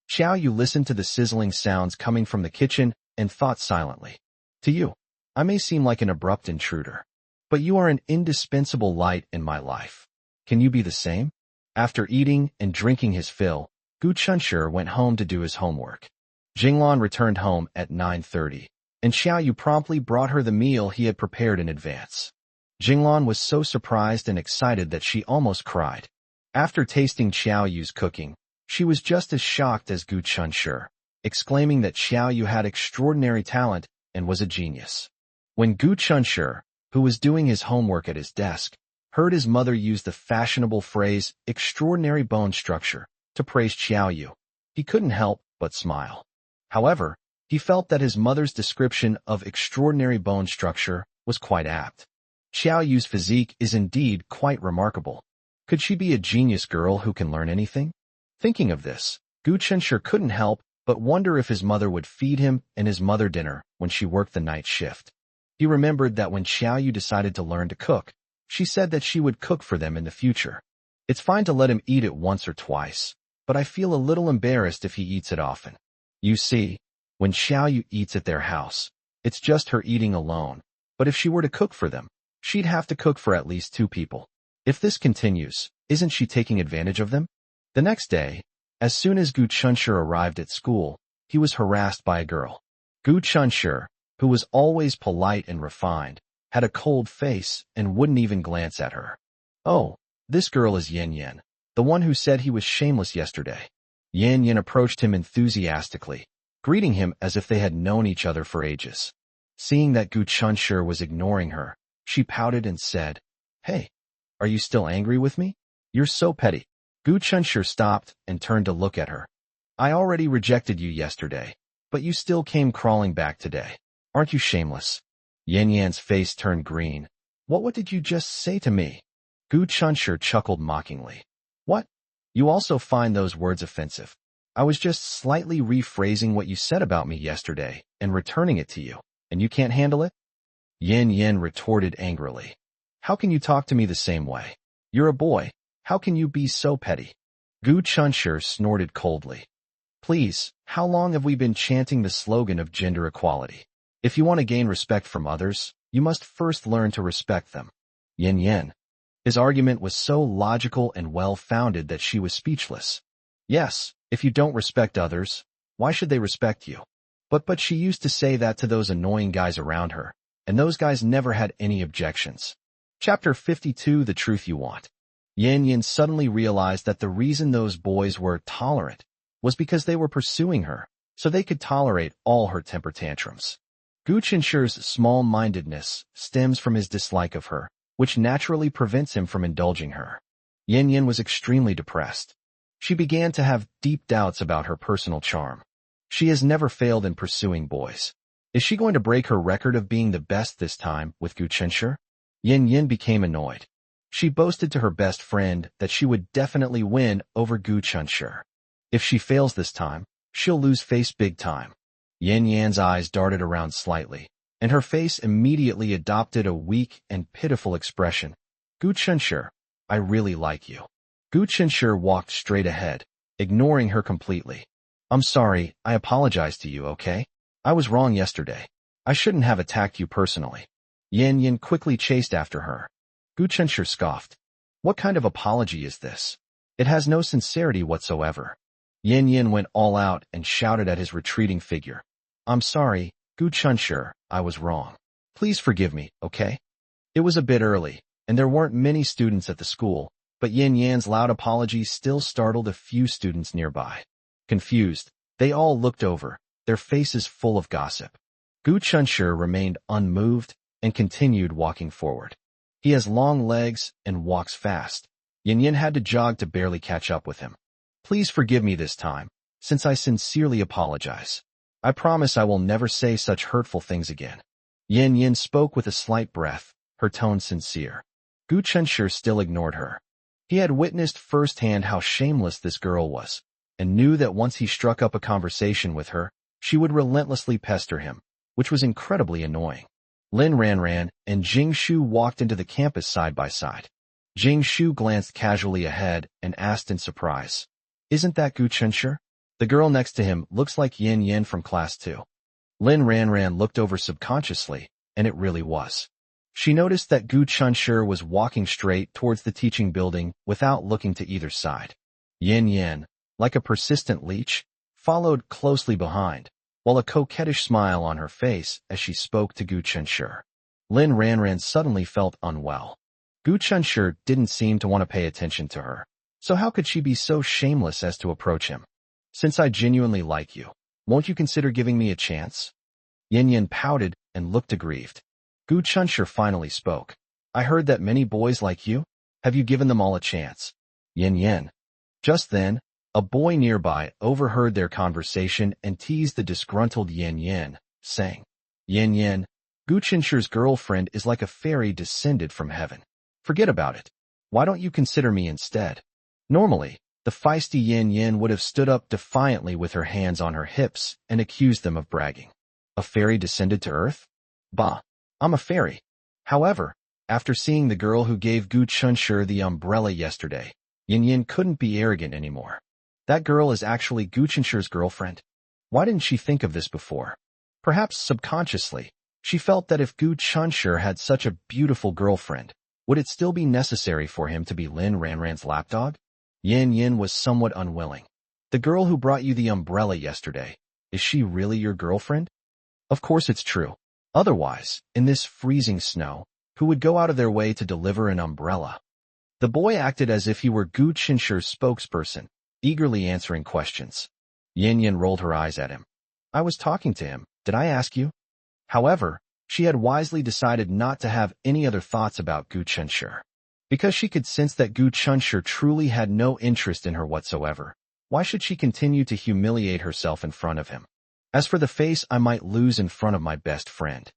Xiao Yu listened to the sizzling sounds coming from the kitchen and thought silently. To you, I may seem like an abrupt intruder, but you are an indispensable light in my life. Can you be the same? After eating and drinking his fill, Gu Qinshu went home to do his homework. Jinglan returned home at 9:30, and Xiao Yu promptly brought her the meal he had prepared in advance. Jinglan was so surprised and excited that she almost cried. After tasting Xiao Yu's cooking, she was just as shocked as Gu Qinshu, exclaiming that Xiao Yu had extraordinary talent and was a genius. When Gu Qinshu, who was doing his homework at his desk, heard his mother use the fashionable phrase, extraordinary bone structure, to praise Xiao Yu, he couldn't help but smile. However, he felt that his mother's description of extraordinary bone structure was quite apt. Xiao Yu's physique is indeed quite remarkable. Could she be a genius girl who can learn anything? Thinking of this, Gu Qinshu couldn't help but wonder if his mother would feed him and his mother dinner when she worked the night shift. He remembered that when Xiao Yu decided to learn to cook, she said that she would cook for them in the future. It's fine to let him eat it once or twice, but I feel a little embarrassed if he eats it often. You see, when Xiao Yu eats at their house, it's just her eating alone, but if she were to cook for them, she'd have to cook for at least 2 people. If this continues, isn't she taking advantage of them? The next day, as soon as Gu Qinshu arrived at school, he was harassed by a girl. Gu Qinshu, who was always polite and refined, had a cold face and wouldn't even glance at her. Oh, this girl is Yan Yan, the one who said he was shameless yesterday. Yan Yan approached him enthusiastically, greeting him as if they had known each other for ages. Seeing that Gu Qinshu was ignoring her, she pouted and said, Hey, are you still angry with me? You're so petty. Gu Qinshu stopped and turned to look at her. I already rejected you yesterday, but you still came crawling back today. Aren't you shameless? Yan Yan's face turned green. What did you just say to me? Gu Qinshu chuckled mockingly. What? You also find those words offensive? I was just slightly rephrasing what you said about me yesterday and returning it to you, and you can't handle it? Yan Yan retorted angrily. How can you talk to me the same way? You're a boy. How can you be so petty? Gu Qinshu snorted coldly. Please, how long have we been chanting the slogan of gender equality? If you want to gain respect from others, you must first learn to respect them. Yan Yan. His argument was so logical and well-founded that she was speechless. Yes, if you don't respect others, Why should they respect you? But she used to say that to those annoying guys around her, and those guys never had any objections. Chapter 52, The Truth You Want. Yan Yin suddenly realized that the reason those boys were tolerant was because they were pursuing her, so they could tolerate all her temper tantrums. Gu Qinshi's small-mindedness stems from his dislike of her, which naturally prevents him from indulging her. Yan Yin was extremely depressed. She began to have deep doubts about her personal charm. She has never failed in pursuing boys. Is she going to break her record of being the best this time with Gu Qinshi? Yan Yin became annoyed. She boasted to her best friend that she would definitely win over Gu Qinshi. If she fails this time, she'll lose face big time. Yan Yan's eyes darted around slightly, and her face immediately adopted a weak and pitiful expression. Gu Qinshi, I really like you. Gu Qinshi walked straight ahead, ignoring her completely. I'm sorry, I apologize to you, okay? I was wrong yesterday. I shouldn't have attacked you personally. Yan Yin quickly chased after her. Gu Qinshi scoffed. What kind of apology is this? It has no sincerity whatsoever. Yan Yin went all out and shouted at his retreating figure. I'm sorry, Gu Qinshi, I was wrong. Please forgive me, okay? It was a bit early, and there weren't many students at the school, but Yan Yan's loud apology still startled a few students nearby. Confused, they all looked over, their faces full of gossip. Gu Qinshi remained unmoved and continued walking forward. He has long legs and walks fast. Yan Yin had to jog to barely catch up with him. Please forgive me this time, since I sincerely apologize. I promise I will never say such hurtful things again. Yan Yin spoke with a slight breath, her tone sincere. Gu Qinshi still ignored her. He had witnessed firsthand how shameless this girl was, and knew that once he struck up a conversation with her, she would relentlessly pester him, which was incredibly annoying. Lin Ranran and Jing Shu walked into the campus side by side. Jing Shu glanced casually ahead and asked in surprise, Isn't that Gu Qinshi? The girl next to him looks like Yin Yin from class 2. Lin Ranran looked over subconsciously, and it really was. She noticed that Gu Qinshi was walking straight towards the teaching building without looking to either side. Yin Yin, like a persistent leech, followed closely behind, while a coquettish smile on her face as she spoke to Gu Qinshi. Lin Ranran suddenly felt unwell. Gu Qinshi didn't seem to want to pay attention to her, so how could she be so shameless as to approach him? Since I genuinely like you, won't you consider giving me a chance? Yin Yin pouted and looked aggrieved. Gu Qinshi finally spoke. I heard that many boys like you. Have you given them all a chance? Yin Yin. Just then, a boy nearby overheard their conversation and teased the disgruntled Yin Yin, saying, Yin Yin, Gu Qinshi's girlfriend is like a fairy descended from heaven. Forget about it. Why don't you consider me instead? Normally, the feisty Yin Yin would have stood up defiantly with her hands on her hips and accused them of bragging. A fairy descended to earth? Bah, I'm a fairy. However, after seeing the girl who gave Gu Qinshi the umbrella yesterday, Yin Yin couldn't be arrogant anymore. That girl is actually Gu Qinshi's girlfriend. Why didn't she think of this before? Perhaps subconsciously, she felt that if Gu Qinshi had such a beautiful girlfriend, would it still be necessary for him to be Lin Ranran's lapdog? Yin Yin was somewhat unwilling. The girl who brought you the umbrella yesterday, is she really your girlfriend? Of course it's true. Otherwise, in this freezing snow, who would go out of their way to deliver an umbrella? The boy acted as if he were Gu Qinshi's spokesperson, eagerly answering questions. Yin Yin rolled her eyes at him. I was talking to him, did I ask you? However, she had wisely decided not to have any other thoughts about Gu Qinshi. Because she could sense that Gu Qinshi truly had no interest in her whatsoever, why should she continue to humiliate herself in front of him? As for the face I might lose in front of my best friend.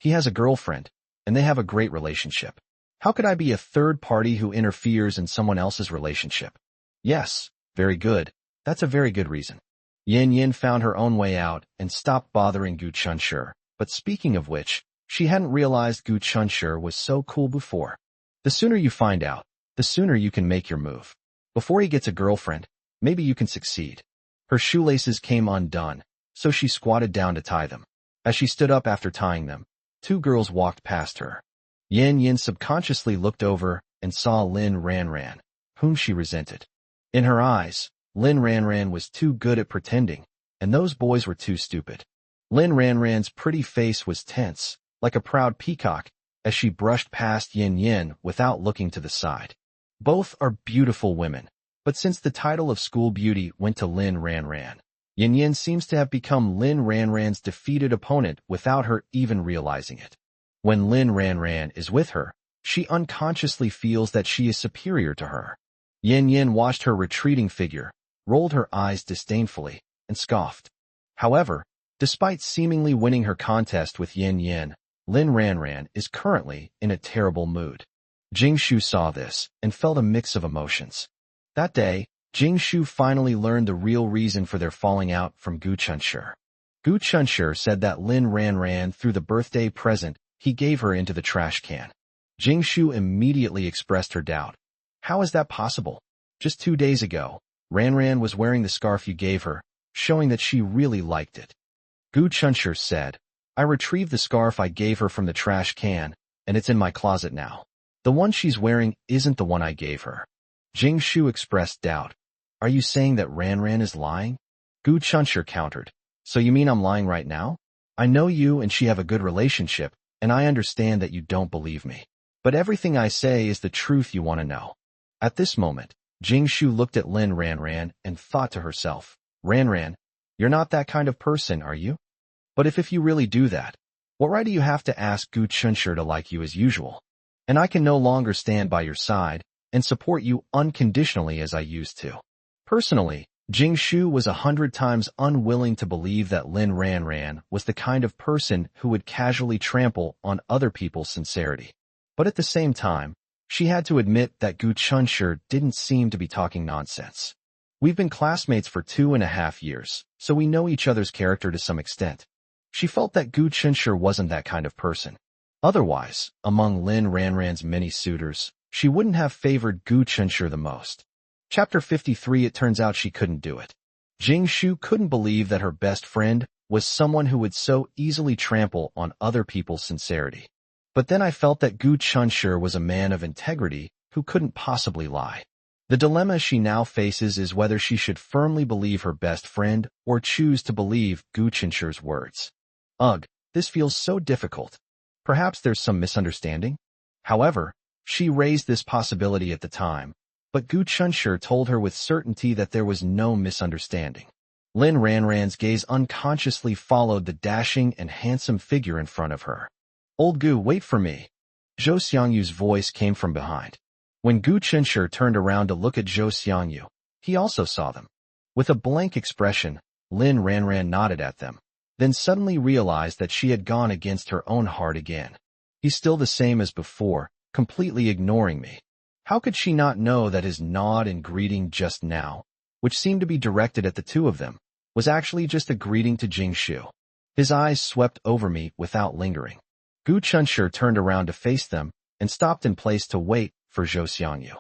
He has a girlfriend, and they have a great relationship. How could I be a third party who interferes in someone else's relationship? Yes, very good. That's a very good reason. Yin Yin found her own way out and stopped bothering Gu Qinshi, but speaking of which, she hadn't realized Gu Qinshi was so cool before. The sooner you find out, the sooner you can make your move. Before he gets a girlfriend, maybe you can succeed. Her shoelaces came undone, so she squatted down to tie them. As she stood up after tying them, two girls walked past her. Yin Yin subconsciously looked over and saw Lin Ranran, whom she resented. In her eyes, Lin Ranran was too good at pretending, and those boys were too stupid. Lin Ranran's pretty face was tense, like a proud peacock, as she brushed past Yin Yin without looking to the side. Both are beautiful women, but since the title of school beauty went to Lin Ranran, Yin Yin seems to have become Lin Ranran's defeated opponent without her even realizing it. When Lin Ranran is with her, she unconsciously feels that she is superior to her. Yin Yin watched her retreating figure, rolled her eyes disdainfully, and scoffed. However, despite seemingly winning her contest with Yin Yin, Lin Ranran is currently in a terrible mood. Jingshu saw this and felt a mix of emotions. That day, Jingshu finally learned the real reason for their falling out from Gu Chunshi. Gu Chunshi said that Lin Ranran threw the birthday present he gave her into the trash can. Jingshu immediately expressed her doubt. How is that possible? Just 2 days ago, Ranran was wearing the scarf you gave her, showing that she really liked it. Gu Chunshi said, I retrieved the scarf I gave her from the trash can, and it's in my closet now. The one she's wearing isn't the one I gave her. Jingshu expressed doubt. Are you saying that Ranran is lying? Gu Chunshi countered. So you mean I'm lying right now? I know you and she have a good relationship, and I understand that you don't believe me. But everything I say is the truth you want to know. At this moment, Jingshu looked at Lin Ranran and thought to herself, Ranran, you're not that kind of person, are you? But if you really do that, what right do you have to ask Gu Chunshi to like you as usual? And I can no longer stand by your side and support you unconditionally as I used to. Personally, Jingshu was 100 times unwilling to believe that Lin Ranran was the kind of person who would casually trample on other people's sincerity. But at the same time, she had to admit that Gu Chunshi didn't seem to be talking nonsense. We've been classmates for 2.5 years, so we know each other's character to some extent. She felt that Gu Chunshi wasn't that kind of person. Otherwise, among Lin Ranran's many suitors, she wouldn't have favored Gu Chunshi the most. Chapter 53. It turns out she couldn't do it. Jingshu couldn't believe that her best friend was someone who would so easily trample on other people's sincerity. But then I felt that Gu Chunshi was a man of integrity who couldn't possibly lie. The dilemma she now faces is whether she should firmly believe her best friend or choose to believe Gu Chunshi's words. Ugh, this feels so difficult. Perhaps there's some misunderstanding? However, she raised this possibility at the time, but Gu Chunshi told her with certainty that there was no misunderstanding. Lin Ranran's gaze unconsciously followed the dashing and handsome figure in front of her. Old Gu, wait for me. Zhou Xiangyu's voice came from behind. When Gu Chunshi turned around to look at Zhou Xiangyu, he also saw them. With a blank expression, Lin Ranran nodded at them, then suddenly realized that she had gone against her own heart again. He's still the same as before, completely ignoring me. How could she not know that his nod and greeting just now, which seemed to be directed at the two of them, was actually just a greeting to Jingshu? His eyes swept over me without lingering. Gu Chunshi turned around to face them and stopped in place to wait for Zhou Xiangyu.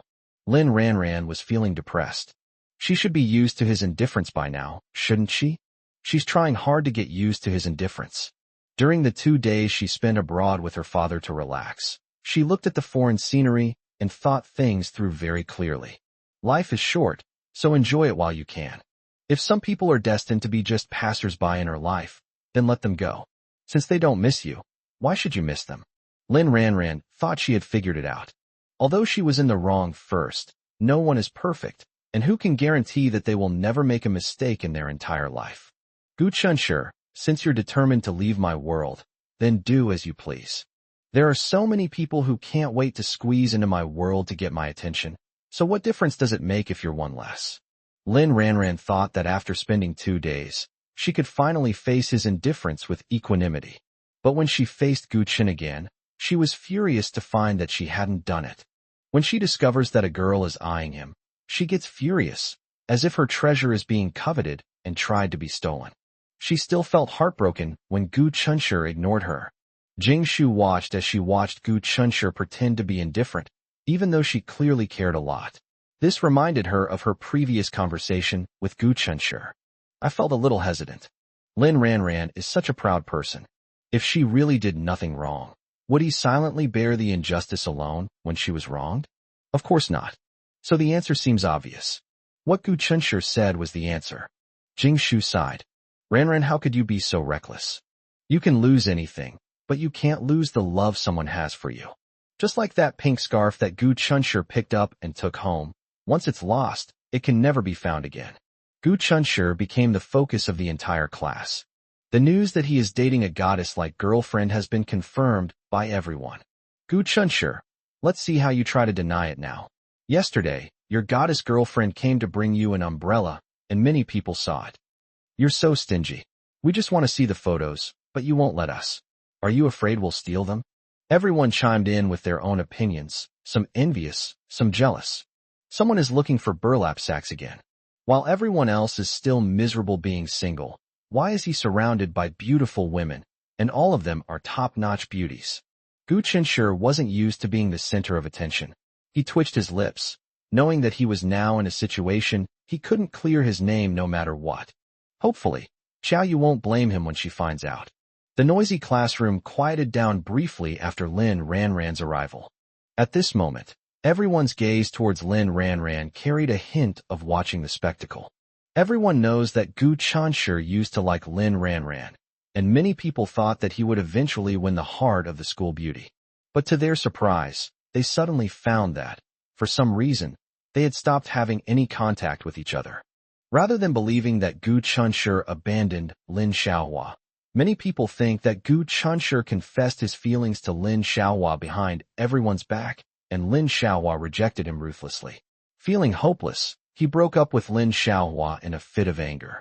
Lin Ranran was feeling depressed. She should be used to his indifference by now, shouldn't she? She's trying hard to get used to his indifference. During the 2 days she spent abroad with her father to relax, she looked at the foreign scenery and thought things through very clearly. Life is short, so enjoy it while you can. If some people are destined to be just passers-by in her life, then let them go. Since they don't miss you, why should you miss them? Lin Ranran thought she had figured it out. Although she was in the wrong first, no one is perfect, and who can guarantee that they will never make a mistake in their entire life? Gu Chunshi, since you're determined to leave my world, then do as you please. There are so many people who can't wait to squeeze into my world to get my attention, so what difference does it make if you're one less? Lin Ranran thought that after spending 2 days, she could finally face his indifference with equanimity. But when she faced Gu Chun again, she was furious to find that she hadn't done it. When she discovers that a girl is eyeing him, she gets furious, as if her treasure is being coveted and tried to be stolen. She still felt heartbroken when Gu Chunshi ignored her. Jingshu watched as she watched Gu Chunshi pretend to be indifferent, even though she clearly cared a lot. This reminded her of her previous conversation with Gu Chunshi. I felt a little hesitant. Lin Ranran is such a proud person. If she really did nothing wrong, would he silently bear the injustice alone when she was wronged? Of course not. So the answer seems obvious. What Gu Chunshi said was the answer. Jingshu sighed. Ranran, how could you be so reckless? You can lose anything, but you can't lose the love someone has for you. Just like that pink scarf that Gu Chunshi picked up and took home. Once it's lost, it can never be found again. Gu Chunshi became the focus of the entire class. The news that he is dating a goddess-like girlfriend has been confirmed by everyone. Gu Chunshi, let's see how you try to deny it now. Yesterday, your goddess girlfriend came to bring you an umbrella, and many people saw it. You're so stingy. We just want to see the photos, but you won't let us. Are you afraid we'll steal them? Everyone chimed in with their own opinions, some envious, some jealous. Someone is looking for burlap sacks again. While everyone else is still miserable being single, why is he surrounded by beautiful women, and all of them are top-notch beauties? Gu Chunshi wasn't used to being the center of attention. He twitched his lips, knowing that he was now in a situation he couldn't clear his name no matter what. Hopefully, Xiao Yu won't blame him when she finds out. The noisy classroom quieted down briefly after Lin Ranran's arrival. At this moment, everyone's gaze towards Lin Ranran carried a hint of watching the spectacle. Everyone knows that Gu Chunshi used to like Lin Ranran, and many people thought that he would eventually win the heart of the school beauty. But to their surprise, they suddenly found that, for some reason, they had stopped having any contact with each other. Rather than believing that Gu Chunshi abandoned Lin Xiaohua, many people think that Gu Chunshi confessed his feelings to Lin Xiaohua behind everyone's back, and Lin Xiaohua rejected him ruthlessly. Feeling hopeless, he broke up with Lin Xiaohua in a fit of anger.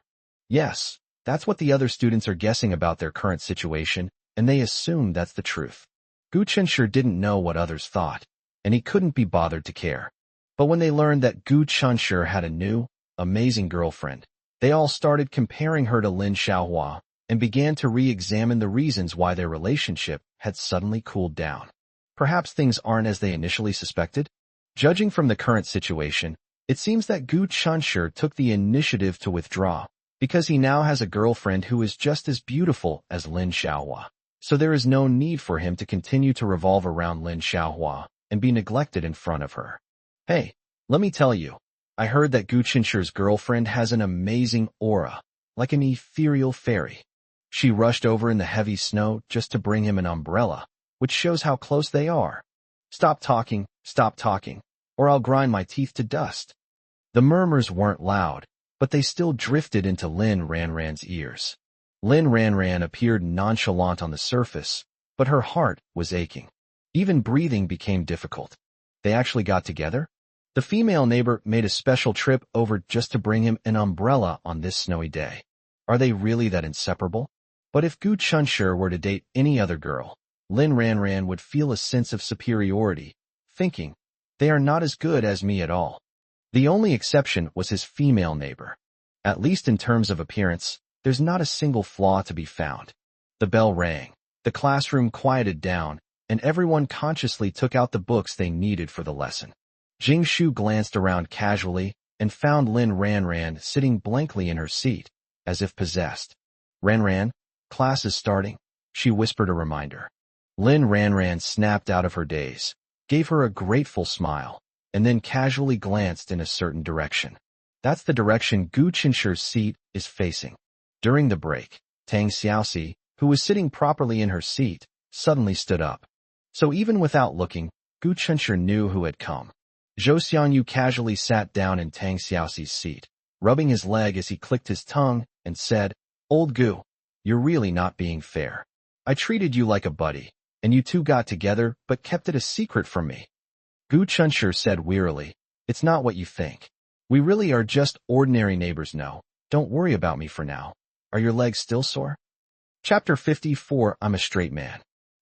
Yes, that's what the other students are guessing about their current situation, and they assume that's the truth. Gu Chunshi didn't know what others thought, and he couldn't be bothered to care. But when they learned that Gu Chunshi had a new, amazing girlfriend, they all started comparing her to Lin Xiaohua and began to re-examine the reasons why their relationship had suddenly cooled down. Perhaps things aren't as they initially suspected? Judging from the current situation, it seems that Gu Chunshi took the initiative to withdraw, because he now has a girlfriend who is just as beautiful as Lin Xiaohua. So there is no need for him to continue to revolve around Lin Xiaohua and be neglected in front of her. Hey, let me tell you, I heard that Gu Chunshi's girlfriend has an amazing aura, like an ethereal fairy. She rushed over in the heavy snow just to bring him an umbrella, which shows how close they are. Stop talking, or I'll grind my teeth to dust. The murmurs weren't loud, but they still drifted into Lin Ranran's ears. Lin Ranran appeared nonchalant on the surface, but her heart was aching. Even breathing became difficult. They actually got together? The female neighbor made a special trip over just to bring him an umbrella on this snowy day. Are they really that inseparable? But if Gu Chunshi were to date any other girl, Lin Ranran would feel a sense of superiority, thinking, they are not as good as me at all. The only exception was his female neighbor. At least in terms of appearance, there's not a single flaw to be found. The bell rang, the classroom quieted down, and everyone consciously took out the books they needed for the lesson. Jing Shu glanced around casually and found Lin Ranran sitting blankly in her seat, as if possessed. Ranran, class is starting, she whispered a reminder. Lin Ranran snapped out of her daze, gave her a grateful smile, and then casually glanced in a certain direction. That's the direction Gu Chunshi's seat is facing. During the break, Tang Xiaoxi, who was sitting properly in her seat, suddenly stood up. So even without looking, Gu Chunshi knew who had come. Zhou Xiangyu casually sat down in Tang Xiaoxi's seat, rubbing his leg as he clicked his tongue, and said, Old Gu, you're really not being fair. I treated you like a buddy, and you two got together but kept it a secret from me. Gu Chunshi said wearily, It's not what you think. We really are just ordinary neighbors now. Don't worry about me for now. Are your legs still sore? Chapter 54 I'm a straight man.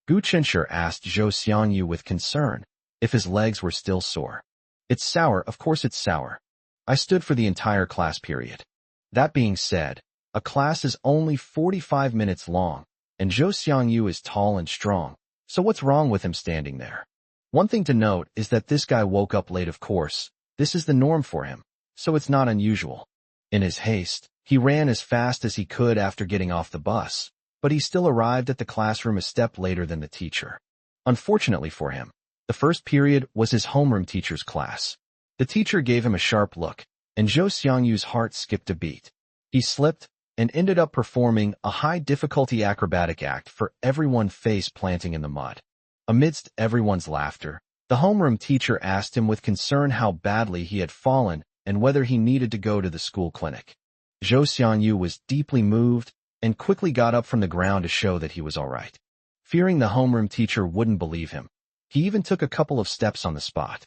Gu Chunshi asked Zhou Xiangyu with concern if his legs were still sore. It's sour, of course it's sour. I stood for the entire class period. That being said, a class is only 45 minutes long, and Zhou Xiangyu is tall and strong, so what's wrong with him standing there? One thing to note is that this guy woke up late, of course. This is the norm for him, so it's not unusual. In his haste, he ran as fast as he could after getting off the bus, but he still arrived at the classroom a step later than the teacher. Unfortunately for him, the first period was his homeroom teacher's class. The teacher gave him a sharp look, and Zhou Xiangyu's heart skipped a beat. He slipped, and ended up performing a high-difficulty acrobatic act for everyone face-planting in the mud. Amidst everyone's laughter, the homeroom teacher asked him with concern how badly he had fallen and whether he needed to go to the school clinic. Zhou Xiangyu was deeply moved and quickly got up from the ground to show that he was all right. Fearing the homeroom teacher wouldn't believe him, he even took a couple of steps on the spot.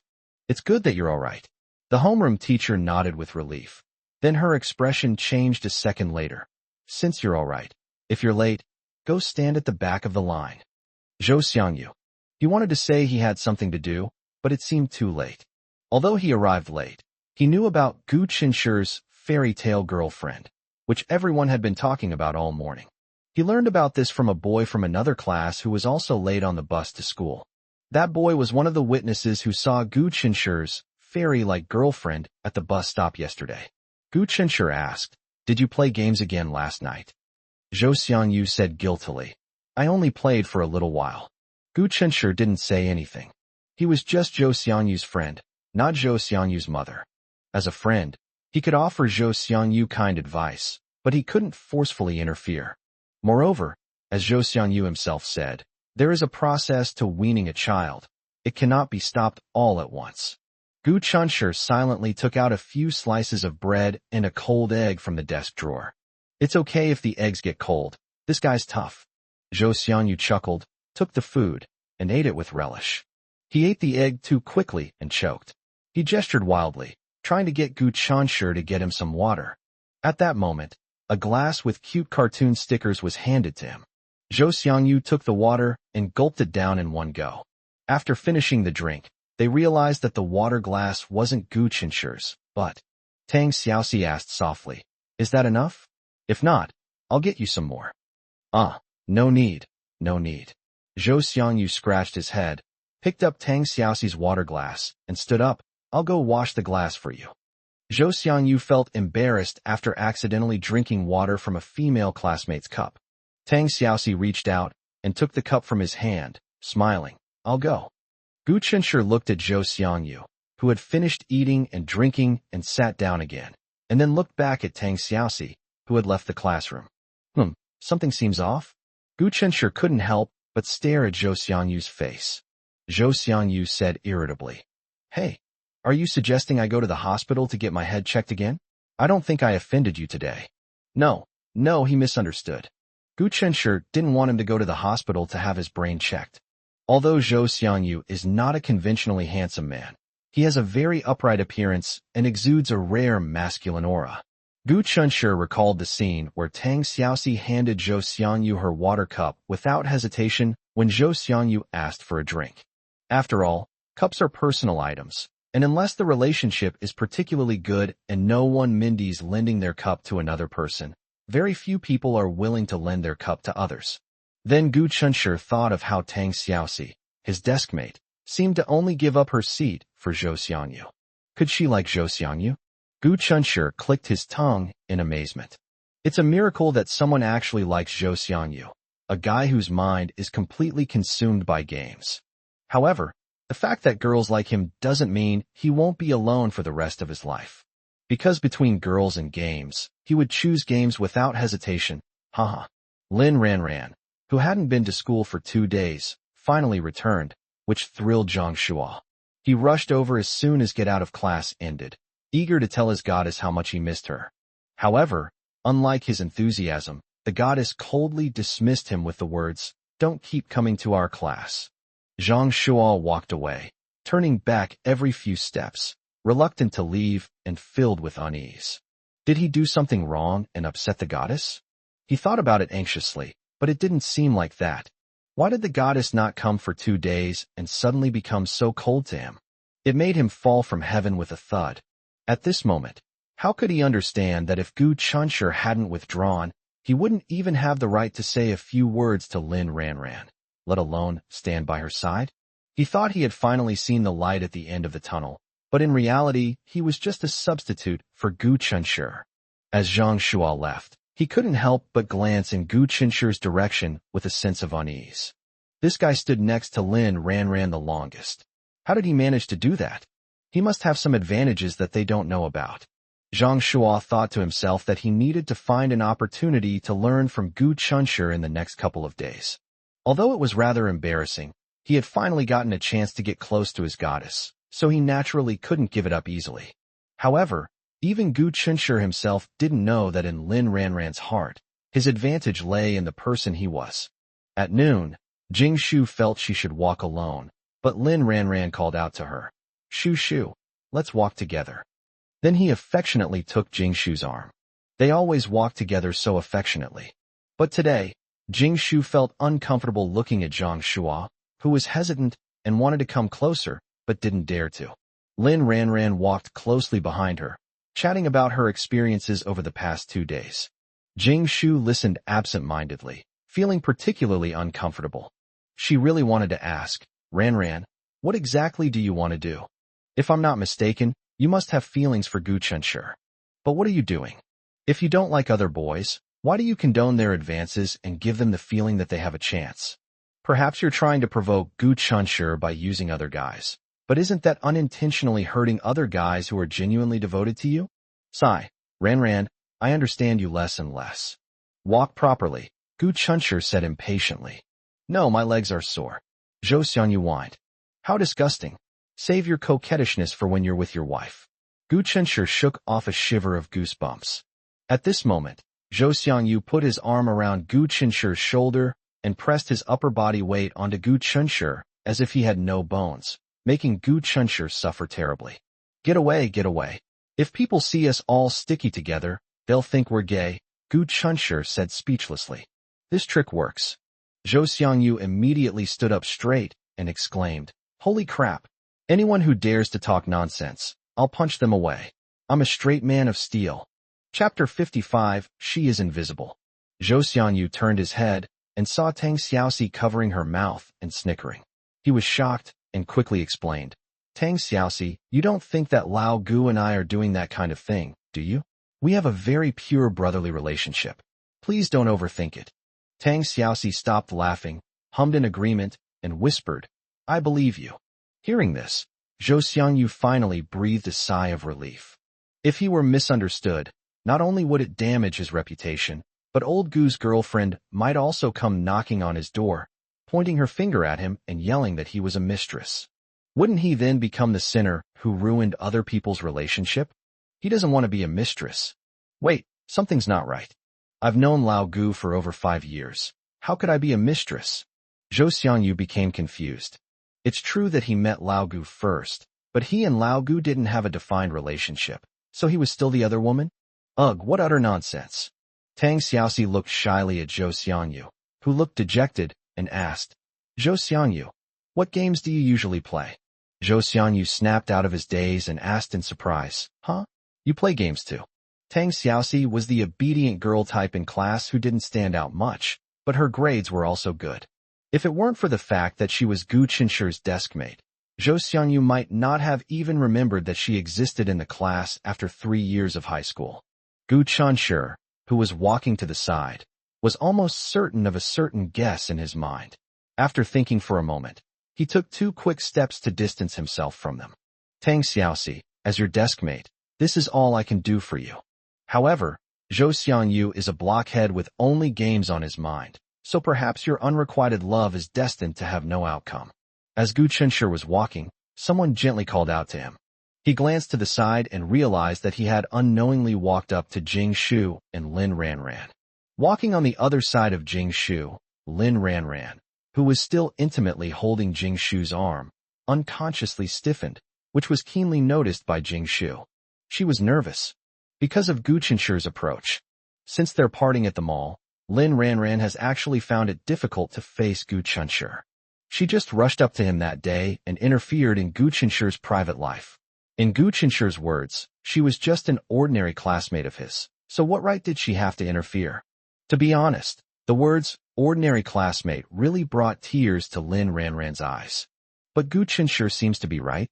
"It's good that you're all right." The homeroom teacher nodded with relief. Then her expression changed a second later. "Since you're all right, if you're late, go stand at the back of the line." Zhou Xiangyu. He wanted to say he had something to do, but it seemed too late. Although he arrived late, he knew about Gu Qinshi's fairy tale girlfriend, which everyone had been talking about all morning. He learned about this from a boy from another class who was also late on the bus to school. That boy was one of the witnesses who saw Gu Qinshi's fairy-like girlfriend at the bus stop yesterday. Gu Qinshi asked, "Did you play games again last night?" Zhou Xiangyu said guiltily, "I only played for a little while." Gu Qinshi didn't say anything. He was just Zhou Xiangyu's friend, not Zhou Xiangyu's mother. As a friend, he could offer Zhou Xiangyu kind advice, but he couldn't forcefully interfere. Moreover, as Zhou Xiangyu himself said, there is a process to weaning a child. It cannot be stopped all at once. Gu Qinshi silently took out a few slices of bread and a cold egg from the desk drawer. "It's okay if the eggs get cold. This guy's tough." Zhou Xiangyu chuckled, took the food, and ate it with relish. He ate the egg too quickly and choked. He gestured wildly, trying to get Gu Qinshi to get him some water. At that moment, a glass with cute cartoon stickers was handed to him. Zhou Xiangyu took the water and gulped it down in one go. After finishing the drink, they realized that the water glass wasn't Gu Qinshi's, but Tang Xiaoxi asked softly, "Is that enough? If not, I'll get you some more." No need, no need." Zhou Xiangyu scratched his head, picked up Tang Xiaoxi's water glass, and stood up. "I'll go wash the glass for you." Zhou Xiangyu felt embarrassed after accidentally drinking water from a female classmate's cup. Tang Xiaoxi reached out and took the cup from his hand, smiling. "I'll go." Gu Qinshi looked at Zhou Xiangyu, who had finished eating and drinking and sat down again, and then looked back at Tang Xiaoxi, who had left the classroom. Something seems off? Gu Qinshi couldn't help but stare at Zhou Xiangyu's face. Zhou Xiangyu said irritably, "Hey, are you suggesting I go to the hospital to get my head checked again? I don't think I offended you today." No, he misunderstood. Gu Qinshi didn't want him to go to the hospital to have his brain checked. Although Zhou Xiangyu is not a conventionally handsome man, he has a very upright appearance and exudes a rare masculine aura. Gu Qinshi recalled the scene where Tang Xiaoxi handed Zhou Xiangyu her water cup without hesitation when Zhou Xiangyu asked for a drink. After all, cups are personal items, and unless the relationship is particularly good and no one mindies lending their cup to another person, very few people are willing to lend their cup to others. Then Gu Qinshi thought of how Tang Xiaoxi, his deskmate, seemed to only give up her seat for Zhou Xiangyu. Could she like Zhou Xiangyu? Gu Qinshi clicked his tongue in amazement. It's a miracle that someone actually likes Zhou Xiangyu, a guy whose mind is completely consumed by games. However, the fact that girls like him doesn't mean he won't be alone for the rest of his life. Because between girls and games, he would choose games without hesitation. Lin Ranran, who hadn't been to school for 2 days, finally returned, which thrilled Zhang Shuo. He rushed over as soon as get out of class ended, eager to tell his goddess how much he missed her. However, unlike his enthusiasm, the goddess coldly dismissed him with the words, "Don't keep coming to our class." Zhang Shuo walked away, turning back every few steps, reluctant to leave and filled with unease. Did he do something wrong and upset the goddess? He thought about it anxiously, but it didn't seem like that. Why did the goddess not come for 2 days and suddenly become so cold to him? It made him fall from heaven with a thud. At this moment, how could he understand that if Gu Qinshi hadn't withdrawn, he wouldn't even have the right to say a few words to Lin Ranran, let alone stand by her side? He thought he had finally seen the light at the end of the tunnel, but in reality, he was just a substitute for Gu Qinshi. As Zhang Shuo left, he couldn't help but glance in Gu Qinshi's direction with a sense of unease. This guy stood next to Lin Ranran the longest. How did he manage to do that? He must have some advantages that they don't know about. Zhang Shuo thought to himself that he needed to find an opportunity to learn from Gu Chunshi in the next couple of days. Although it was rather embarrassing, he had finally gotten a chance to get close to his goddess, so he naturally couldn't give it up easily. However, even Gu Chunshi himself didn't know that in Lin Ranran's heart, his advantage lay in the person he was. At noon, Jing Shu felt she should walk alone, but Lin Ranran called out to her, "Shu Shu, let's walk together." Then he affectionately took Jing Shu's arm. They always walked together so affectionately. But today, Jing Shu felt uncomfortable looking at Zhang Shuo, who was hesitant and wanted to come closer, but didn't dare to. Lin Ranran walked closely behind her, chatting about her experiences over the past 2 days. Jing Shu listened absent-mindedly, feeling particularly uncomfortable. She really wanted to ask, "Ranran, what exactly do you want to do? If I'm not mistaken, you must have feelings for Gu Chunshi. But what are you doing? If you don't like other boys, why do you condone their advances and give them the feeling that they have a chance? Perhaps you're trying to provoke Gu Chunshi by using other guys. But isn't that unintentionally hurting other guys who are genuinely devoted to you?" Sigh, Ranran, I understand you less and less. Walk properly, Gu Chunshi said impatiently. No, my legs are sore. Zhou Xiangyu whined. How disgusting. Save your coquettishness for when you're with your wife. Gu Chunshi shook off a shiver of goosebumps. At this moment, Zhou Xiangyu put his arm around Gu Chunshi's shoulder and pressed his upper body weight onto Gu Chunshi as if he had no bones, making Gu Chunshi suffer terribly. Get away, get away. If people see us all sticky together, they'll think we're gay, Gu Chunshi said speechlessly. This trick works. Zhou Xiangyu immediately stood up straight and exclaimed, Holy crap! Anyone who dares to talk nonsense, I'll punch them away. I'm a straight man of steel. Chapter 55, She is Invisible. Zhou Xiangyu turned his head and saw Tang Xiaoxi covering her mouth and snickering. He was shocked and quickly explained, Tang Xiaoxi, you don't think that Lao Gu and I are doing that kind of thing, do you? We have a very pure brotherly relationship. Please don't overthink it. Tang Xiaoxi stopped laughing, hummed in agreement, and whispered, I believe you. Hearing this, Zhou Xiangyu finally breathed a sigh of relief. If he were misunderstood, not only would it damage his reputation, but old Gu's girlfriend might also come knocking on his door, pointing her finger at him and yelling that he was a mistress. Wouldn't he then become the sinner who ruined other people's relationship? He doesn't want to be a mistress. Wait, something's not right. I've known Lao Gu for over 5 years. How could I be a mistress? Zhou Xiangyu became confused. It's true that he met Lao Gu first, but he and Lao Gu didn't have a defined relationship, so he was still the other woman? Ugh, what utter nonsense. Tang Xiaoxi looked shyly at Zhou Xiangyu, who looked dejected, and asked, Zhou Xiangyu, what games do you usually play? Zhou Xiangyu snapped out of his daze and asked in surprise, Huh? You play games too? Tang Xiaoxi was the obedient girl type in class who didn't stand out much, but her grades were also good. If it weren't for the fact that she was Gu Chunshi's deskmate, Zhou Xiangyu might not have even remembered that she existed in the class after 3 years of high school. Gu Chunshi, who was walking to the side, was almost certain of a certain guess in his mind. After thinking for a moment, he took 2 quick steps to distance himself from them. Tang Xiaoxi, as your deskmate, this is all I can do for you. However, Zhou Xiangyu is a blockhead with only games on his mind, so perhaps your unrequited love is destined to have no outcome. As Gu Chunshi was walking, someone gently called out to him. He glanced to the side and realized that he had unknowingly walked up to Jing Shu and Lin Ranran. Walking on the other side of Jing Shu, Lin Ranran, who was still intimately holding Jing Shu's arm, unconsciously stiffened, which was keenly noticed by Jing Shu. She was nervous because of Gu Chunshi's approach. Since their parting at the mall, Lin Ranran has actually found it difficult to face Gu Chunshi. She just rushed up to him that day and interfered in Gu Chunshi's private life. In Gu Chunshi's words, she was just an ordinary classmate of his, so what right did she have to interfere? To be honest, the words, ordinary classmate, really brought tears to Lin Ranran's eyes. But Gu Chunshi seems to be right.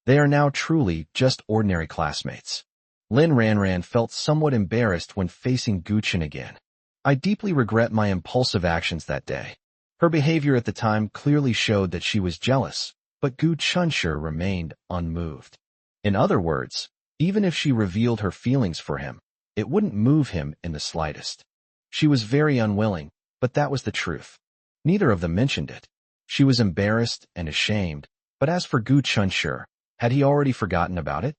They are now truly just ordinary classmates. Lin Ranran felt somewhat embarrassed when facing Gu Chun again. I deeply regret my impulsive actions that day. Her behavior at the time clearly showed that she was jealous, but Gu Chunshi remained unmoved. In other words, Even if she revealed her feelings for him, it wouldn't move him in the slightest. She was very unwilling, but that was the truth. Neither of them mentioned it. She was embarrassed and ashamed, but as for Gu Chunshur, had he already forgotten about it?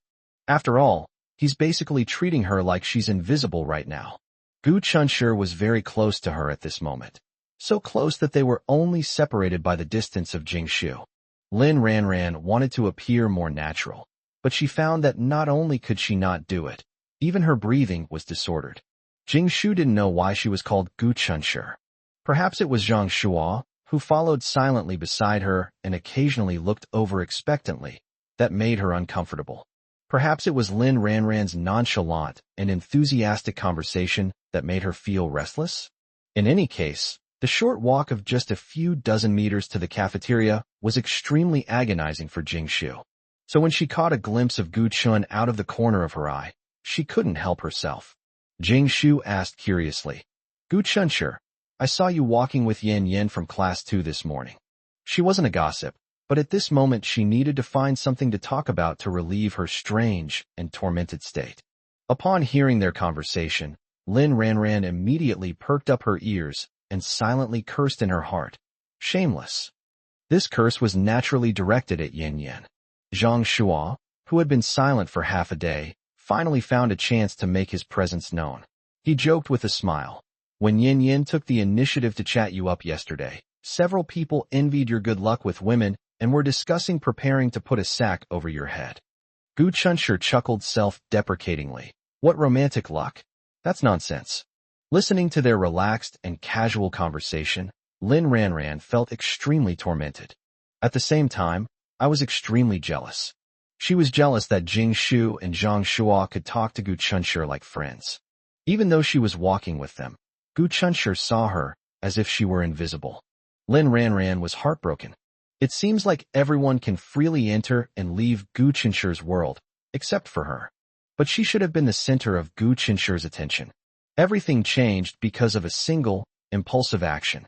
After all, he's basically treating her like she's invisible right now. Gu Chunshur was very close to her at this moment. So close that they were only separated by the distance of Jingshu. Lin Ranran wanted to appear more natural, but she found that not only could she not do it, even her breathing was disordered. Jingshu didn't know why she was called Gu Chunshur. Perhaps it was Zhang Shuo, who followed silently beside her and occasionally looked over expectantly, that made her uncomfortable. Perhaps it was Lin Ranran's nonchalant and enthusiastic conversation that made her feel restless. In any case, the short walk of just a few dozen meters to the cafeteria was extremely agonizing for Jingshu. So when she caught a glimpse of Gu Chun out of the corner of her eye, she couldn't help herself. Jingshu asked curiously, "Gu Chunshur, I saw you walking with Yan Yan from class 2 this morning." She wasn't a gossip, but at this moment she needed to find something to talk about to relieve her strange and tormented state. Upon hearing their conversation, Lin Ranran immediately perked up her ears and silently cursed in her heart. Shameless. This curse was naturally directed at Yan Yan. Zhang Shuo, who had been silent for half a day, finally found a chance to make his presence known. He joked with a smile. "When Yin Yin took the initiative to chat you up yesterday, several people envied your good luck with women and were discussing preparing to put a sack over your head." Gu Chunshur chuckled self-deprecatingly. "What romantic luck? That's nonsense." Listening to their relaxed and casual conversation, Lin Ranran felt extremely tormented. At the same time, I was extremely jealous. She was jealous that Jingshu and Zhang Shuo could talk to Gu Chunshur like friends. Even though she was walking with them, Gu Chunshur saw her as if she were invisible. Lin Ranran was heartbroken. It seems like everyone can freely enter and leave Gu Chunshur's world, except for her. But she should have been the center of Gu Chunshur's attention. Everything changed because of a single, impulsive action.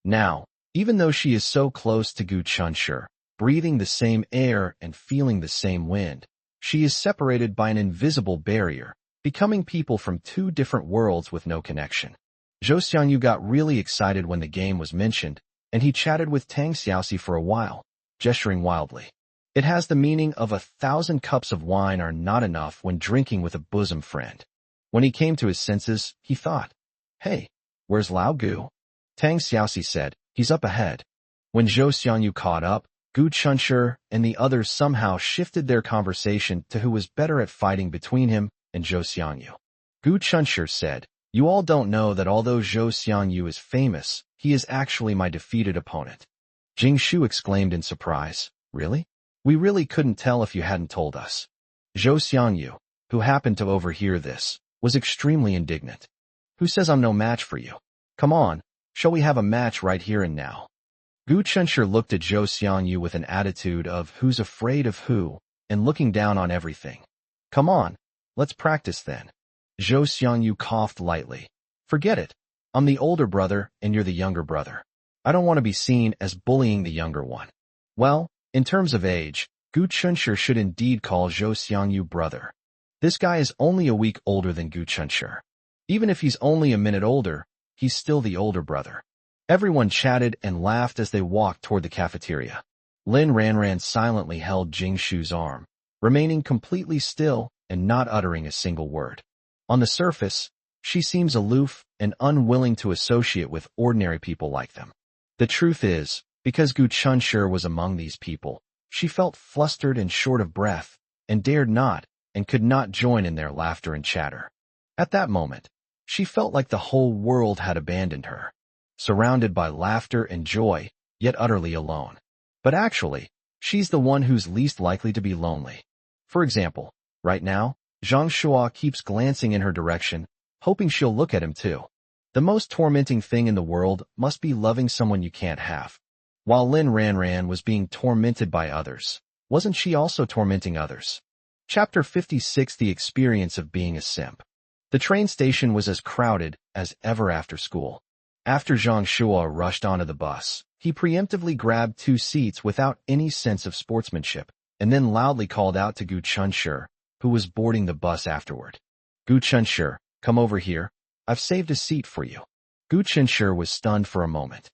Now, even though she is so close to Gu Chunshur, breathing the same air and feeling the same wind, she is separated by an invisible barrier, becoming people from two different worlds with no connection. Zhou Xiangyu got really excited when the game was mentioned, and he chatted with Tang Xiaoxi for a while, gesturing wildly. It has the meaning of 1,000 cups of wine are not enough when drinking with a bosom friend. When he came to his senses, he thought, "Hey, where's Lao Gu?" Tang Xiaoxi said, "He's up ahead." When Zhou Xiangyu caught up, Gu Chunshur and the others somehow shifted their conversation to who was better at fighting between him and Zhou Xiangyu. Gu Chunshur said, "You all don't know that although Zhou Xiangyu is famous, he is actually my defeated opponent." Jingshu exclaimed in surprise, "Really? We really couldn't tell if you hadn't told us." Zhou Xiangyu, who happened to overhear this, was extremely indignant. "Who says I'm no match for you? Come on, shall we have a match right here and now?" Gu Chunshur looked at Zhou Xiangyu with an attitude of who's afraid of who, and looking down on everything. "Come on, let's practice then." Zhou Xiangyu coughed lightly. "Forget it. I'm the older brother and you're the younger brother. I don't want to be seen as bullying the younger one." Well, in terms of age, Gu Chunshur should indeed call Zhou Xiangyu brother. This guy is only a week older than Gu Chunshur. Even if he's only a minute older, he's still the older brother. Everyone chatted and laughed as they walked toward the cafeteria. Lin Ranran silently held Jingshu's arm, remaining completely still and not uttering a single word. On the surface, she seems aloof and unwilling to associate with ordinary people like them. The truth is, because Gu Chunshur was among these people, she felt flustered and short of breath, and dared not and could not join in their laughter and chatter. At that moment, she felt like the whole world had abandoned her, surrounded by laughter and joy, yet utterly alone. But actually, she's the one who's least likely to be lonely. For example, right now, Zhang Shuo keeps glancing in her direction, hoping she'll look at him too. The most tormenting thing in the world must be loving someone you can't have. While Lin Ranran was being tormented by others, wasn't she also tormenting others? Chapter 56: The Experience of Being a Simp. The train station was as crowded as ever after school. After Zhang Shuo rushed onto the bus, he preemptively grabbed 2 seats without any sense of sportsmanship, and then loudly called out to Gu Chunshur, who was boarding the bus afterward. Gu Chunshi, come over here. I've saved a seat for you. Gu Chunshi was stunned for a moment.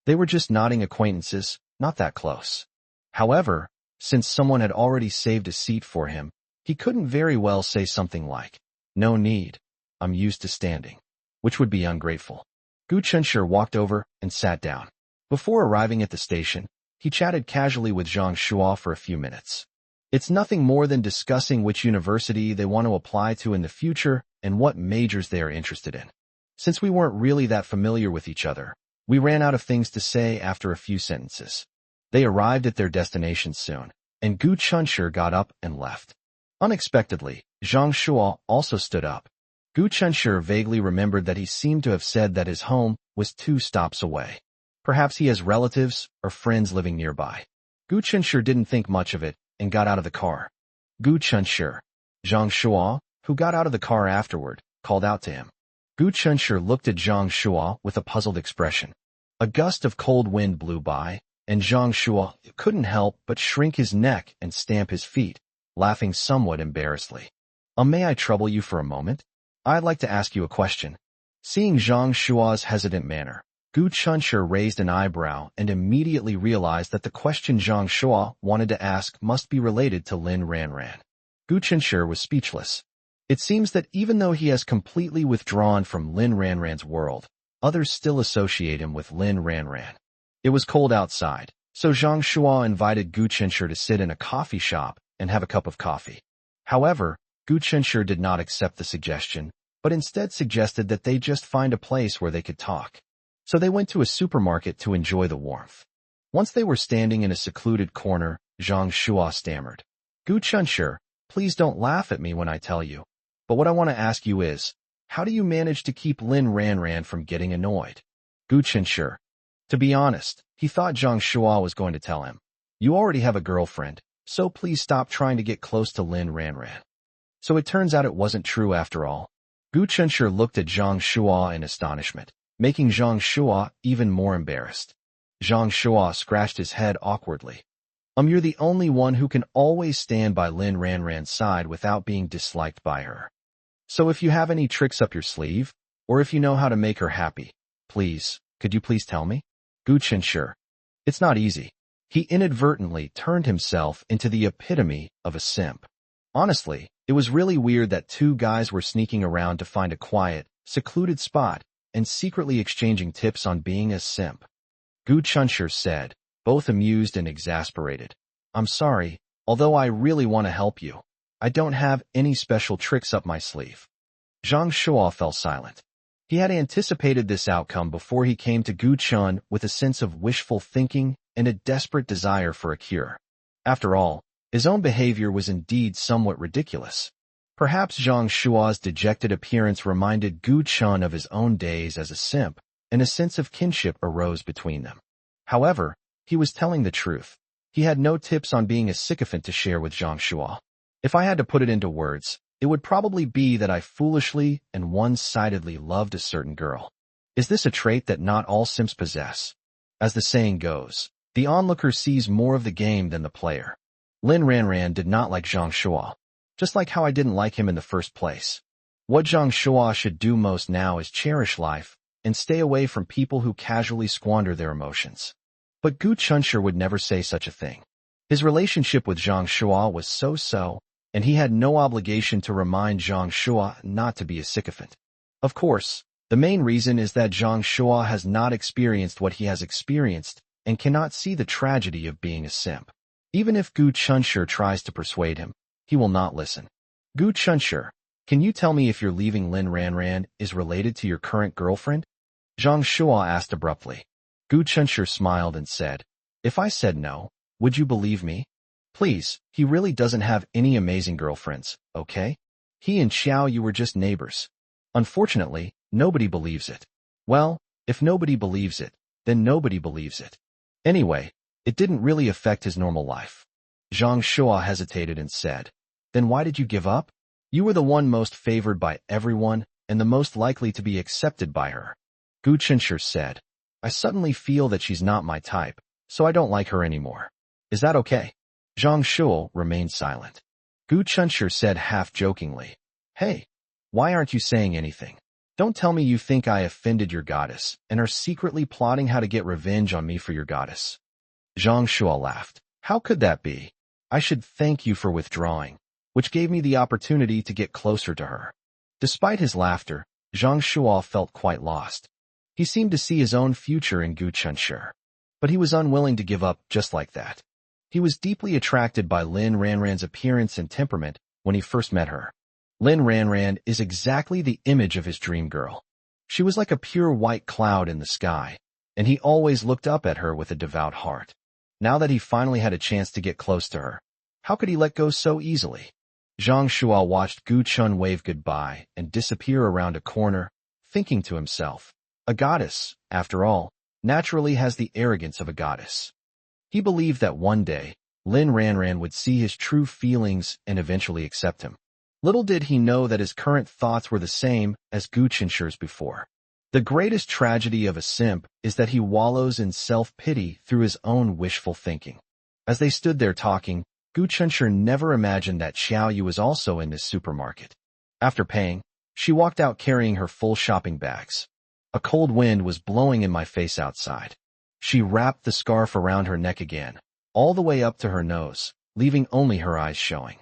They were just nodding acquaintances, not that close. However, since someone had already saved a seat for him, he couldn't very well say something like, "No need. I'm used to standing," which would be ungrateful. Gu Chunshi walked over and sat down. Before arriving at the station, he chatted casually with Zhang Shuo for a few minutes. It's nothing more than discussing which university they want to apply to in the future and what majors they are interested in. Since we weren't really that familiar with each other, we ran out of things to say after a few sentences. They arrived at their destination soon, and Gu Chunshi got up and left. Unexpectedly, Zhang Shuo also stood up. Gu Chunshi vaguely remembered that he seemed to have said that his home was 2 stops away. Perhaps he has relatives or friends living nearby. Gu Chunshi didn't think much of it and got out of the car. Gu Chunshi. Zhang Shuo, who got out of the car afterward, called out to him. Gu Chunshi looked at Zhang Shuo with a puzzled expression. A gust of cold wind blew by, and Zhang Shuo couldn't help but shrink his neck and stamp his feet, laughing somewhat embarrassedly. May I trouble you for a moment? I'd like to ask you a question." Seeing Zhang Shuo's hesitant manner, Gu Chunshi raised an eyebrow and immediately realized that the question Zhang Shuo wanted to ask must be related to Lin Ranran. Gu Chunshi was speechless. It seems that even though he has completely withdrawn from Lin Ranran's world, others still associate him with Lin Ranran. It was cold outside, so Zhang Shuo invited Gu Chunshi to sit in a coffee shop and have a cup of coffee. However, Gu Chunshi did not accept the suggestion, but instead suggested that they just find a place where they could talk. So they went to a supermarket to enjoy the warmth. Once they were standing in a secluded corner, Zhang Shuo stammered, "Gu Chunshi, please don't laugh at me when I tell you. But what I want to ask you is, how do you manage to keep Lin Ranran from getting annoyed?" Gu Chunshi. To be honest, he thought Zhang Shuo was going to tell him, "You already have a girlfriend, so please stop trying to get close to Lin Ranran." So it turns out it wasn't true after all. Gu Chunshi looked at Zhang Shuo in astonishment, making Zhang Shuo even more embarrassed. Zhang Shuo scratched his head awkwardly. You're the only one who can always stand by Lin Ranran's side without being disliked by her. So if you have any tricks up your sleeve, or if you know how to make her happy, could you please tell me?" Gu Chunshi. It's not easy. He inadvertently turned himself into the epitome of a simp. Honestly, it was really weird that 2 guys were sneaking around to find a quiet, secluded spot and secretly exchanging tips on being a simp. Gu Chunshi said, both amused and exasperated, "I'm sorry, although I really want to help you. I don't have any special tricks up my sleeve." Zhang Shuo fell silent. He had anticipated this outcome before he came to Gu Chun with a sense of wishful thinking and a desperate desire for a cure. After all, his own behavior was indeed somewhat ridiculous. Perhaps Zhang Shuo's dejected appearance reminded Gu Chun of his own days as a simp, and a sense of kinship arose between them. However, he was telling the truth. He had no tips on being a sycophant to share with Zhang Shuo. If I had to put it into words, it would probably be that I foolishly and one-sidedly loved a certain girl. Is this a trait that not all simps possess? As the saying goes, the onlooker sees more of the game than the player. Lin Ranran did not like Zhang Shuo, just like how I didn't like him in the first place. What Zhang Shuo should do most now is cherish life and stay away from people who casually squander their emotions. But Gu Chunshi would never say such a thing. His relationship with Zhang Shuo was so-so, and he had no obligation to remind Zhang Shuo not to be a sycophant. Of course, the main reason is that Zhang Shuo has not experienced what he has experienced and cannot see the tragedy of being a simp. Even if Gu Chunshi tries to persuade him, he will not listen. Gu Chunshi, can you tell me if your leaving Lin Ranran is related to your current girlfriend? Zhang Shuo asked abruptly. Gu Chunshi smiled and said, "If I said no, would you believe me? Please, he really doesn't have any amazing girlfriends, okay? He and Xiao Yu were just neighbors. Unfortunately, nobody believes it. Well, if nobody believes it, then nobody believes it. Anyway, it didn't really affect his normal life." Zhang Shuo hesitated and said, "Then why did you give up? You were the one most favored by everyone and the most likely to be accepted by her." Gu Chunshi said, "I suddenly feel that she's not my type, so I don't like her anymore. Is that okay?" Zhang Shuo remained silent. Gu Chunshur said half-jokingly. Hey, why aren't you saying anything? Don't tell me you think I offended your goddess and are secretly plotting how to get revenge on me for your goddess. Zhang Shuo laughed. How could that be? I should thank you for withdrawing, which gave me the opportunity to get closer to her. Despite his laughter, Zhang Shuo felt quite lost. He seemed to see his own future in Gu Chunshur, but he was unwilling to give up just like that. He was deeply attracted by Lin Ranran's appearance and temperament when he first met her. Lin Ranran is exactly the image of his dream girl. She was like a pure white cloud in the sky, and he always looked up at her with a devout heart. Now that he finally had a chance to get close to her, how could he let go so easily? Zhang Shuo watched Gu Chun wave goodbye and disappear around a corner, thinking to himself, a goddess, after all, naturally has the arrogance of a goddess. He believed that one day, Lin Ranran would see his true feelings and eventually accept him. Little did he know that his current thoughts were the same as Gu Chunshur's before. The greatest tragedy of a simp is that he wallows in self-pity through his own wishful thinking. As they stood there talking, Gu Chunshur never imagined that Xiao Yu was also in this supermarket. After paying, she walked out carrying her full shopping bags. A cold wind was blowing in my face outside. She wrapped the scarf around her neck again, all the way up to her nose, leaving only her eyes showing.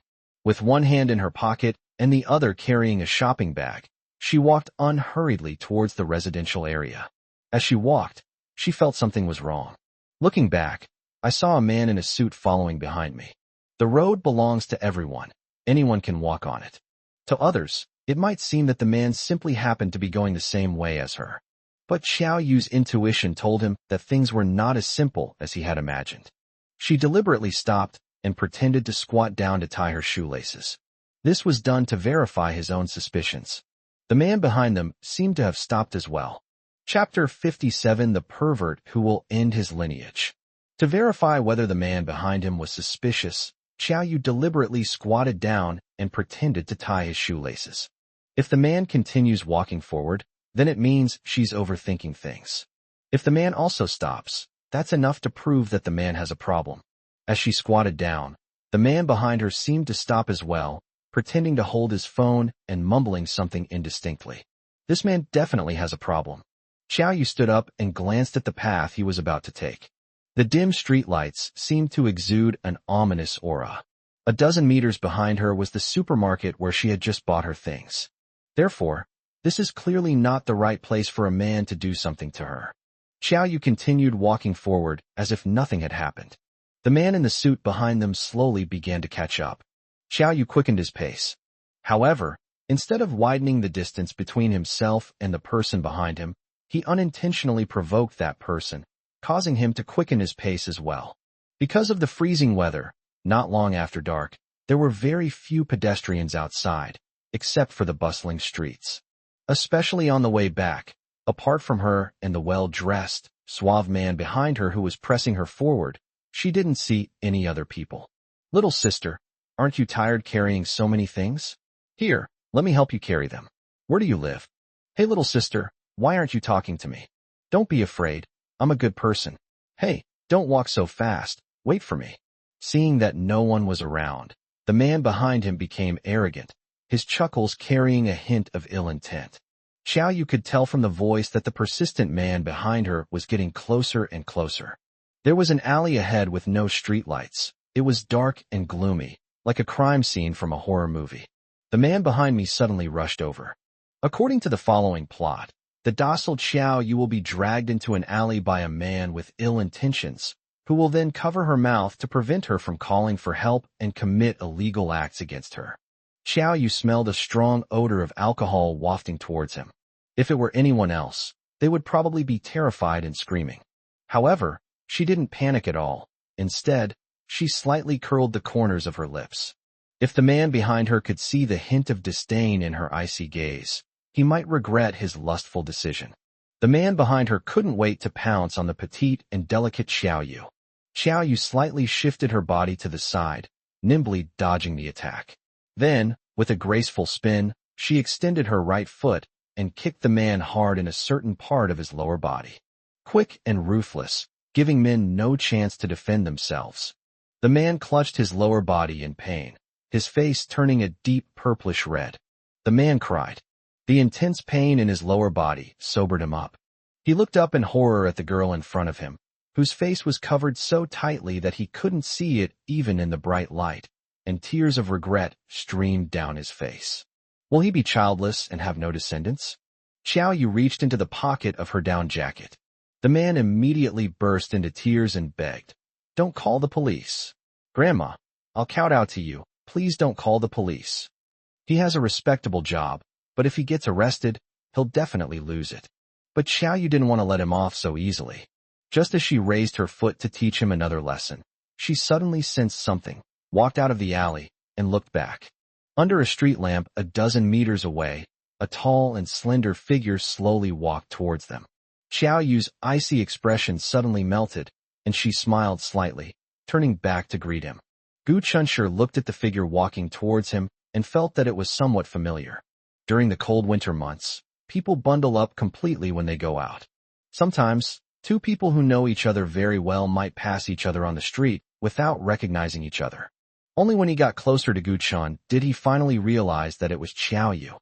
With one hand in her pocket and the other carrying a shopping bag, she walked unhurriedly towards the residential area. As she walked, she felt something was wrong. Looking back, I saw a man in a suit following behind me. The road belongs to everyone. Anyone can walk on it. To others, it might seem that the man simply happened to be going the same way as her. But Xiao Yu's intuition told him that things were not as simple as he had imagined. She deliberately stopped and pretended to squat down to tie her shoelaces. This was done to verify his own suspicions. The man behind them seemed to have stopped as well. Chapter 57: The Pervert Who Will End His Lineage. To verify whether the man behind him was suspicious, Xiao Yu deliberately squatted down and pretended to tie his shoelaces. If the man continues walking forward, then it means she's overthinking things. If the man also stops, that's enough to prove that the man has a problem. As she squatted down, the man behind her seemed to stop as well, pretending to hold his phone and mumbling something indistinctly. This man definitely has a problem. Xiao Yu stood up and glanced at the path he was about to take. The dim streetlights seemed to exude an ominous aura. A dozen meters behind her was the supermarket where she had just bought her things. Therefore, this is clearly not the right place for a man to do something to her. Xiao Yu continued walking forward as if nothing had happened. The man in the suit behind them slowly began to catch up. Xiao Yu quickened his pace. However, instead of widening the distance between himself and the person behind him, he unintentionally provoked that person, causing him to quicken his pace as well. Because of the freezing weather, not long after dark, there were very few pedestrians outside, except for the bustling streets. Especially on the way back, apart from her and the well-dressed, suave man behind her who was pressing her forward, she didn't see any other people. Little sister, aren't you tired carrying so many things? Here, let me help you carry them. Where do you live? Hey little sister, why aren't you talking to me? Don't be afraid, I'm a good person. Hey, don't walk so fast, wait for me. Seeing that no one was around, the man behind him became arrogant, his chuckles carrying a hint of ill intent. Xiao Yu could tell from the voice that the persistent man behind her was getting closer and closer. There was an alley ahead with no streetlights. It was dark and gloomy, like a crime scene from a horror movie. The man behind me suddenly rushed over. According to the following plot, the docile Xiao Yu will be dragged into an alley by a man with ill intentions, who will then cover her mouth to prevent her from calling for help and commit illegal acts against her. Xiao Yu smelled a strong odor of alcohol wafting towards him. If it were anyone else, they would probably be terrified and screaming. However, she didn't panic at all. Instead, she slightly curled the corners of her lips. If the man behind her could see the hint of disdain in her icy gaze, he might regret his lustful decision. The man behind her couldn't wait to pounce on the petite and delicate Xiao Yu. Xiao Yu slightly shifted her body to the side, nimbly dodging the attack. Then, with a graceful spin, she extended her right foot and kicked the man hard in a certain part of his lower body. Quick and ruthless, giving men no chance to defend themselves. The man clutched his lower body in pain, his face turning a deep purplish red. The man cried. The intense pain in his lower body sobered him up. He looked up in horror at the girl in front of him, whose face was covered so tightly that he couldn't see it even in the bright light, and tears of regret streamed down his face. Will he be childless and have no descendants? Xiao Yu reached into the pocket of her down jacket. The man immediately burst into tears and begged, "Don't call the police. Grandma, I'll kowtow to you. Please don't call the police. He has a respectable job, but if he gets arrested, he'll definitely lose it." But Xiao Yu didn't want to let him off so easily. Just as she raised her foot to teach him another lesson, she suddenly sensed something, walked out of the alley, and looked back. Under a street lamp a dozen meters away, a tall and slender figure slowly walked towards them. Xiao Yu's icy expression suddenly melted, and she smiled slightly, turning back to greet him. Gu Chunshi looked at the figure walking towards him and felt that it was somewhat familiar. During the cold winter months, people bundle up completely when they go out. Sometimes, two people who know each other very well might pass each other on the street without recognizing each other. Only when he got closer to Gu Chun did he finally realize that it was Xiao Yu.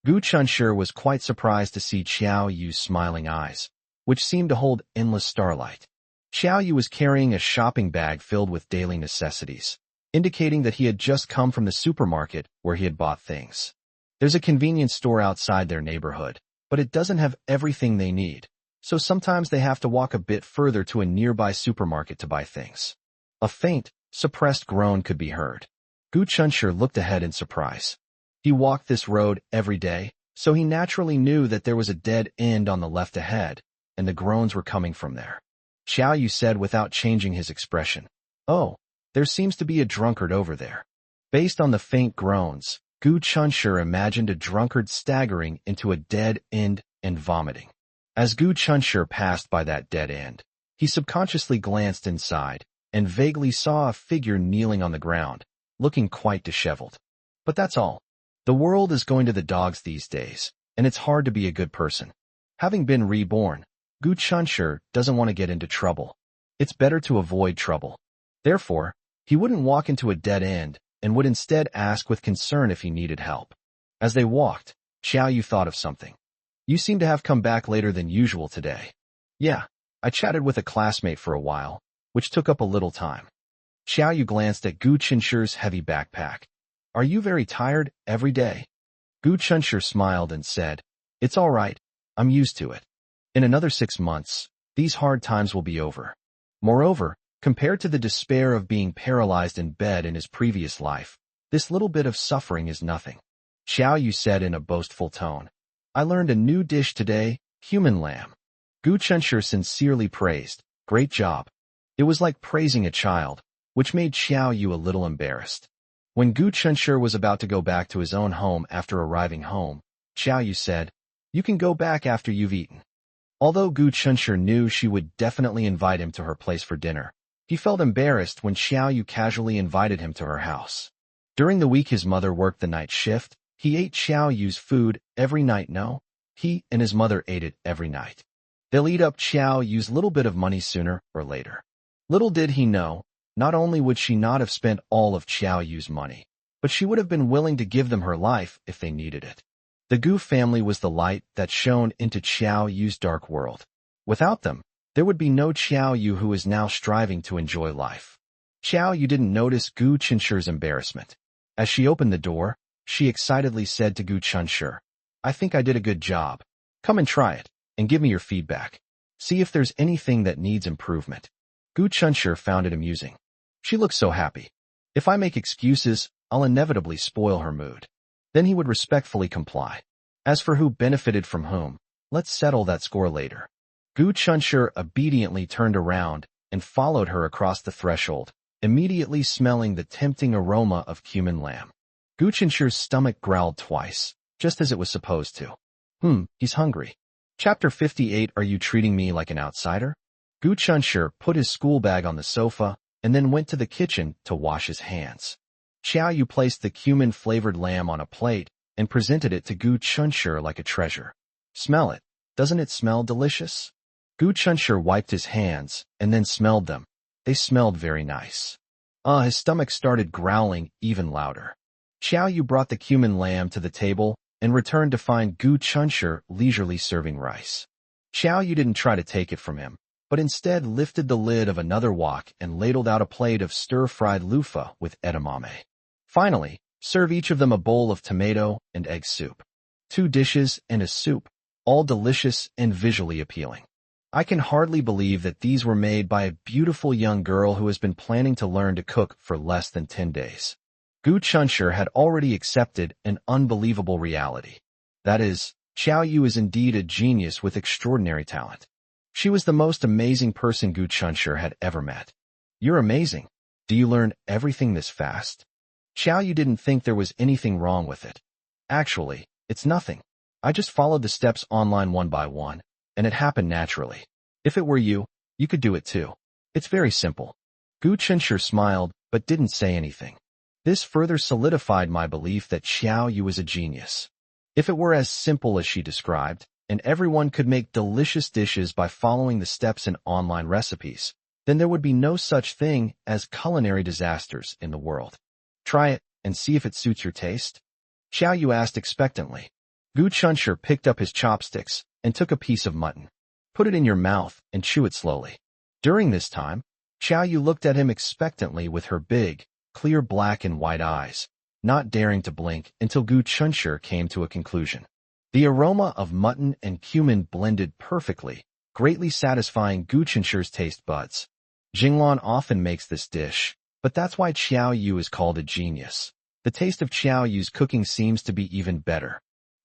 Gu Chunshi was quite surprised to see Xiao Yu's smiling eyes, which seemed to hold endless starlight. Xiao Yu was carrying a shopping bag filled with daily necessities, indicating that he had just come from the supermarket where he had bought things. There's a convenience store outside their neighborhood, but it doesn't have everything they need, so sometimes they have to walk a bit further to a nearby supermarket to buy things. A faint, suppressed groan could be heard. Gu Chunshi looked ahead in surprise. He walked this road every day, so he naturally knew that there was a dead end on the left ahead, and the groans were coming from there. Xiao Yu said without changing his expression, "Oh, there seems to be a drunkard over there." Based on the faint groans, Gu Chunshi imagined a drunkard staggering into a dead end and vomiting. As Gu Chunshi passed by that dead end, he subconsciously glanced inside and vaguely saw a figure kneeling on the ground, looking quite disheveled. But that's all. The world is going to the dogs these days, and it's hard to be a good person. Having been reborn, Gu Chunshi doesn't want to get into trouble. It's better to avoid trouble. Therefore, he wouldn't walk into a dead end and would instead ask with concern if he needed help. As they walked, Xiao Yu thought of something. "You seem to have come back later than usual today." "Yeah, I chatted with a classmate for a while, which took up a little time." Xiao Yu glanced at Gu Chunshi's heavy backpack. "Are you very tired every day?" Gu Chunshi smiled and said, "It's all right, I'm used to it. In another 6 months, these hard times will be over. Moreover, compared to the despair of being paralyzed in bed in his previous life, this little bit of suffering is nothing." Xiao Yu said in a boastful tone, "I learned a new dish today, human lamb." Gu Chunshi sincerely praised, "Great job." It was like praising a child, which made Xiao Yu a little embarrassed. When Gu Chunshi was about to go back to his own home after arriving home, Xiao Yu said, "You can go back after you've eaten." Although Gu Chunshi knew she would definitely invite him to her place for dinner, he felt embarrassed when Xiao Yu casually invited him to her house. During the week his mother worked the night shift, he ate Xiao Yu's food every night. No, he and his mother ate it every night. They'll eat up Xiao Yu's little bit of money sooner or later. Little did he know, not only would she not have spent all of Xiao Yu's money, but she would have been willing to give them her life if they needed it. The Gu family was the light that shone into Xiao Yu's dark world. Without them, there would be no Xiao Yu who is now striving to enjoy life. Xiao Yu didn't notice Gu Chunshi's embarrassment. As she opened the door, she excitedly said to Gu Chunshi, "I think I did a good job. Come and try it, and give me your feedback. See if there's anything that needs improvement." Gu Chunshi found it amusing. She looked so happy. If I make excuses, I'll inevitably spoil her mood. Then he would respectfully comply. As for who benefited from whom, let's settle that score later. Gu Chunshi obediently turned around and followed her across the threshold, immediately smelling the tempting aroma of cumin lamb. Gu Chunshi's stomach growled twice, just as it was supposed to. He's hungry. Chapter 58. Are you treating me like an outsider? Gu Chunshi put his school bag on the sofa and then went to the kitchen to wash his hands. Xiao Yu placed the cumin-flavored lamb on a plate and presented it to Gu Chunshi like a treasure. "Smell it. Doesn't it smell delicious?" Gu Chunshi wiped his hands and then smelled them. They smelled very nice. His stomach started growling even louder. Xiao Yu brought the cumin lamb to the table and returned to find Gu Chunshi leisurely serving rice. Xiao Yu didn't try to take it from him, but instead lifted the lid of another wok and ladled out a plate of stir-fried loofah with edamame. Finally, serve each of them a bowl of tomato and egg soup. 2 dishes and a soup, all delicious and visually appealing. I can hardly believe that these were made by a beautiful young girl who has been planning to learn to cook for less than 10 days. Gu Chunshi had already accepted an unbelievable reality. That is, Xiao Yu is indeed a genius with extraordinary talent. She was the most amazing person Gu Chunshi had ever met. You're amazing. Do you learn everything this fast? Xiao Yu didn't think there was anything wrong with it. Actually, it's nothing. I just followed the steps online one by one, and it happened naturally. If it were you, you could do it too. It's very simple. Gu Chunshi smiled, but didn't say anything. This further solidified my belief that Xiao Yu is a genius. If it were as simple as she described, and everyone could make delicious dishes by following the steps in online recipes, then there would be no such thing as culinary disasters in the world. Try it and see if it suits your taste. Xiao Yu asked expectantly. Gu Chunshi picked up his chopsticks and took a piece of mutton. Put it in your mouth and chew it slowly. During this time, Xiao Yu looked at him expectantly with her big, clear black and white eyes, not daring to blink until Gu Chunshi came to a conclusion. The aroma of mutton and cumin blended perfectly, greatly satisfying Gu Chunshi's taste buds. Jinglan often makes this dish, but that's why Xiao Yu is called a genius. The taste of Xiao Yu's cooking seems to be even better.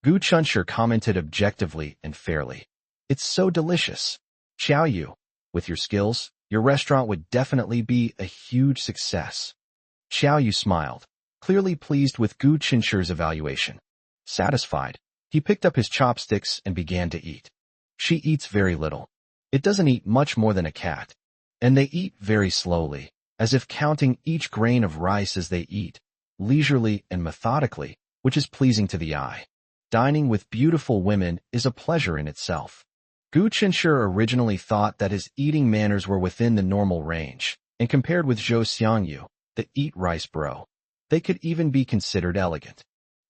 Gu Chunshi commented objectively and fairly. It's so delicious. Xiao Yu, with your skills, your restaurant would definitely be a huge success. Xiao Yu smiled, clearly pleased with Gu Chunshi's evaluation. Satisfied, he picked up his chopsticks and began to eat. She eats very little. It doesn't eat much more than a cat. And they eat very slowly, as if counting each grain of rice as they eat, leisurely and methodically, which is pleasing to the eye. Dining with beautiful women is a pleasure in itself. Gu Chunshi originally thought that his eating manners were within the normal range, and compared with Zhou Xiangyu, the eat rice bro, they could even be considered elegant.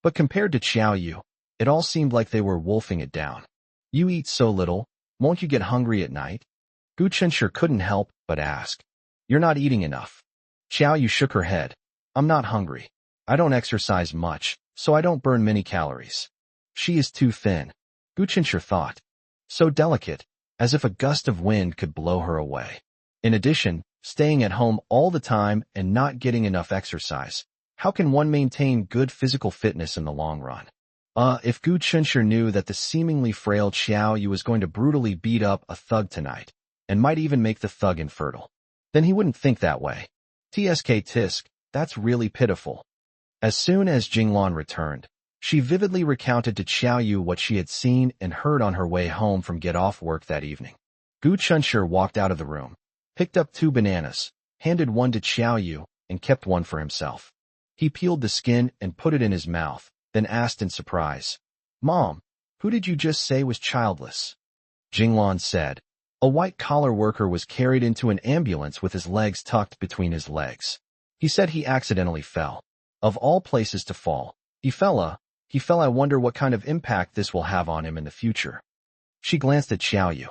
But compared to Xiao Yu, it all seemed like they were wolfing it down. You eat so little, won't you get hungry at night? Gu Chunshi couldn't help but ask. You're not eating enough. Xiao Yu shook her head. I'm not hungry. I don't exercise much, so I don't burn many calories. She is too thin, Gu Chunshi thought. So delicate, as if a gust of wind could blow her away. In addition, staying at home all the time and not getting enough exercise. How can one maintain good physical fitness in the long run? If Gu Chunshi knew that the seemingly frail Xiao Yu was going to brutally beat up a thug tonight, and might even make the thug infertile, then he wouldn't think that way. Tisk, that's really pitiful. As soon as Jinglan returned, she vividly recounted to Xiao Yu what she had seen and heard on her way home from get-off work that evening. Gu Chunshi walked out of the room, picked up 2 bananas, handed one to Xiao Yu, and kept one for himself. He peeled the skin and put it in his mouth, then asked in surprise, Mom, who did you just say was childless? Jinglan said. A white-collar worker was carried into an ambulance with his legs tucked between his legs. He said he accidentally fell. Of all places to fall, he fell. I wonder what kind of impact this will have on him in the future. She glanced at Xiao Yu.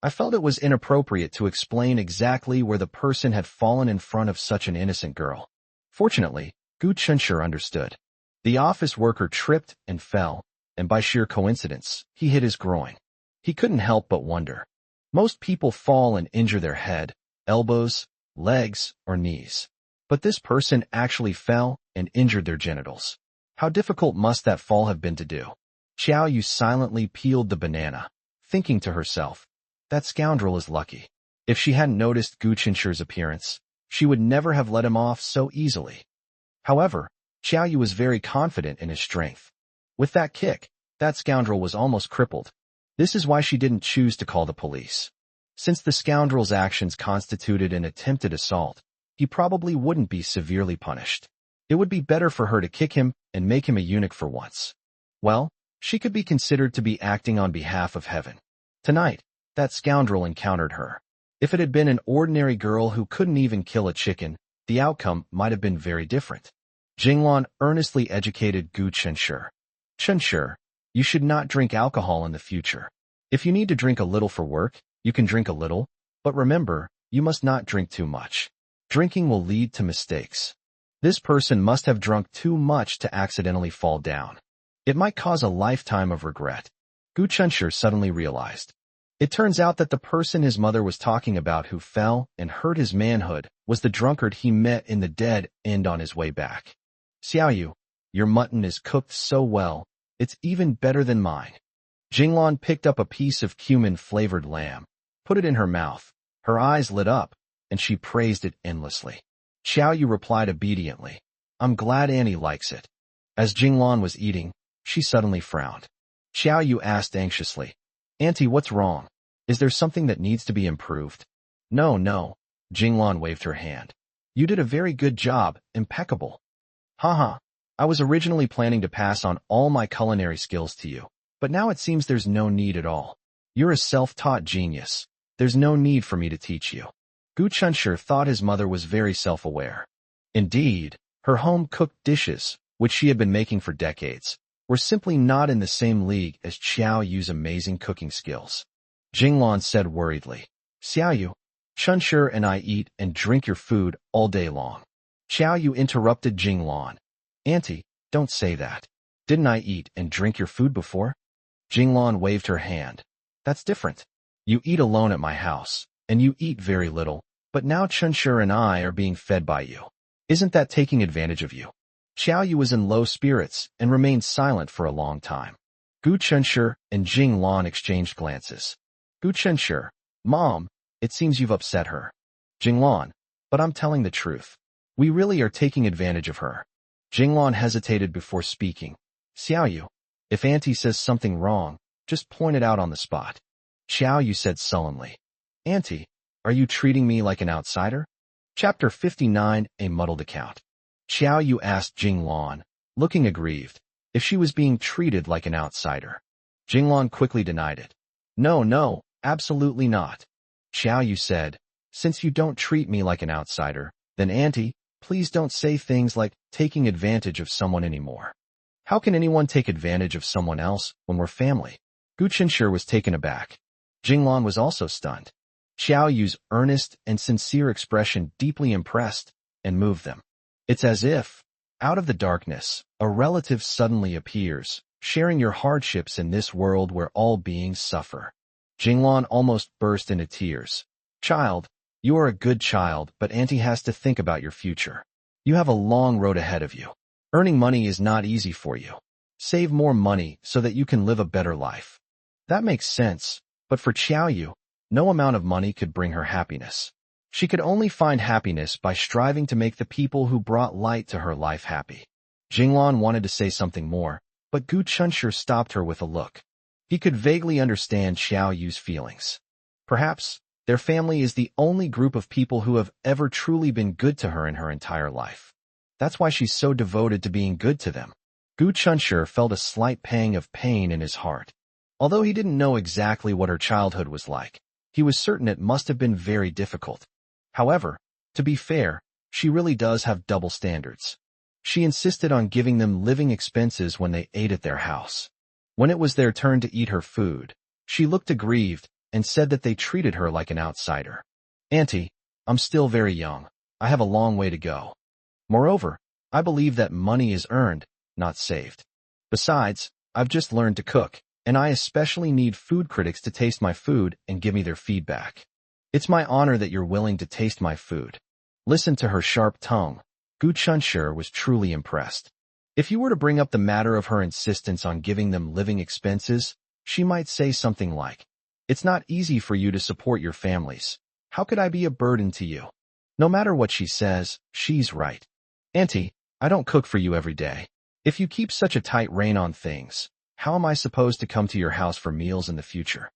I felt it was inappropriate to explain exactly where the person had fallen in front of such an innocent girl. Fortunately, Gu Chunshi understood. The office worker tripped and fell, and by sheer coincidence, he hit his groin. He couldn't help but wonder. Most people fall and injure their head, elbows, legs, or knees. But this person actually fell and injured their genitals. How difficult must that fall have been to do? Xiao Yu silently peeled the banana, thinking to herself, that scoundrel is lucky. If she hadn't noticed Gu Chunshi's appearance, she would never have let him off so easily. However, Xiao Yu was very confident in his strength. With that kick, that scoundrel was almost crippled. This is why she didn't choose to call the police. Since the scoundrel's actions constituted an attempted assault, he probably wouldn't be severely punished. It would be better for her to kick him and make him a eunuch for once. Well, she could be considered to be acting on behalf of heaven. Tonight, that scoundrel encountered her. If it had been an ordinary girl who couldn't even kill a chicken, the outcome might have been very different. Jinglan earnestly educated Gu Chenshi. Chenshi, you should not drink alcohol in the future. If you need to drink a little for work, you can drink a little, but remember, you must not drink too much. Drinking will lead to mistakes. This person must have drunk too much to accidentally fall down. It might cause a lifetime of regret. Gu Chenshi suddenly realized. It turns out that the person his mother was talking about who fell and hurt his manhood was the drunkard he met in the dead end on his way back. Xiaoyu, your mutton is cooked so well, it's even better than mine. Jinglan picked up a piece of cumin-flavored lamb, put it in her mouth. Her eyes lit up, and she praised it endlessly. Xiaoyu replied obediently, I'm glad Annie likes it. As Jinglan was eating, she suddenly frowned. Xiaoyu asked anxiously, Auntie, what's wrong? Is there something that needs to be improved? No. Jinglan waved her hand. You did a very good job, impeccable. Haha, I was originally planning to pass on all my culinary skills to you, but now it seems there's no need at all. You're a self-taught genius. There's no need for me to teach you. Gu Chenshi thought his mother was very self-aware. Indeed, her home-cooked dishes, which she had been making for decades, were simply not in the same league as Xiaoyu's amazing cooking skills. Jinglan said worriedly, Xiaoyu, Chenshi and I eat and drink your food all day long. Xiaoyu interrupted Jinglan. Auntie, don't say that. Didn't I eat and drink your food before? Jinglan waved her hand. That's different. You eat alone at my house, and you eat very little, but now Chenshi and I are being fed by you. Isn't that taking advantage of you? Xiaoyu was in low spirits and remained silent for a long time. Gu Chenshi and Jinglan exchanged glances. Gu Chenshi, Mom, it seems you've upset her. Jinglan, but I'm telling the truth. We really are taking advantage of her. Jinglan hesitated before speaking. Xiaoyu, if Auntie says something wrong, just point it out on the spot. Xiaoyu said sullenly. Auntie, are you treating me like an outsider? Chapter 59, A Muddled Account. Xiaoyu asked Jinglan, looking aggrieved, if she was being treated like an outsider. Jinglan quickly denied it. No, absolutely not. Xiaoyu said, since you don't treat me like an outsider, then Auntie, please don't say things like taking advantage of someone anymore. How can anyone take advantage of someone else when we're family? Gu Chenshi was taken aback. Jinglan was also stunned. Xiaoyu's earnest and sincere expression deeply impressed and moved them. It's as if, out of the darkness, a relative suddenly appears, sharing your hardships in this world where all beings suffer. Jinglan almost burst into tears. Child, you are a good child, but Auntie has to think about your future. You have a long road ahead of you. Earning money is not easy for you. Save more money so that you can live a better life. That makes sense, but for Xiaoyu, no amount of money could bring her happiness. She could only find happiness by striving to make the people who brought light to her life happy. Jinglan wanted to say something more, but Gu Chenshi stopped her with a look. He could vaguely understand Xiaoyu's feelings. Perhaps, their family is the only group of people who have ever truly been good to her in her entire life. That's why she's so devoted to being good to them. Gu Chenshi felt a slight pang of pain in his heart. Although he didn't know exactly what her childhood was like, he was certain it must have been very difficult. However, to be fair, she really does have double standards. She insisted on giving them living expenses when they ate at their house. When it was their turn to eat her food, she looked aggrieved and said that they treated her like an outsider. Auntie, I'm still very young. I have a long way to go. Moreover, I believe that money is earned, not saved. Besides, I've just learned to cook, and I especially need food critics to taste my food and give me their feedback. It's my honor that you're willing to taste my food. Listen to her sharp tongue. Gu Chenshi was truly impressed. If you were to bring up the matter of her insistence on giving them living expenses, she might say something like, it's not easy for you to support your families. How could I be a burden to you? No matter what she says, she's right. Auntie, I don't cook for you every day. If you keep such a tight rein on things, how am I supposed to come to your house for meals in the future?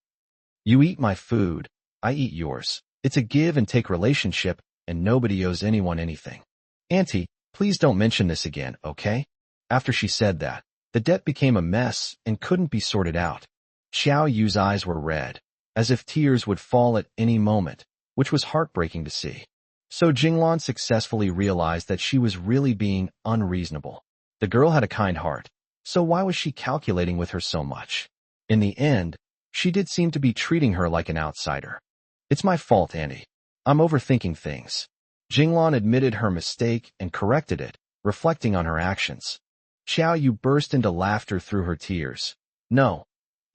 You eat my food, I eat yours. It's a give and take relationship, and nobody owes anyone anything. Auntie, please don't mention this again, okay? After she said that, the debt became a mess and couldn't be sorted out. Xiaoyu's eyes were red, as if tears would fall at any moment, which was heartbreaking to see. So Jinglan successfully realized that she was really being unreasonable. The girl had a kind heart, so why was she calculating with her so much? In the end, she did seem to be treating her like an outsider. It's my fault, Auntie. I'm overthinking things. Jinglan admitted her mistake and corrected it, reflecting on her actions. Xiao Yu burst into laughter through her tears. No,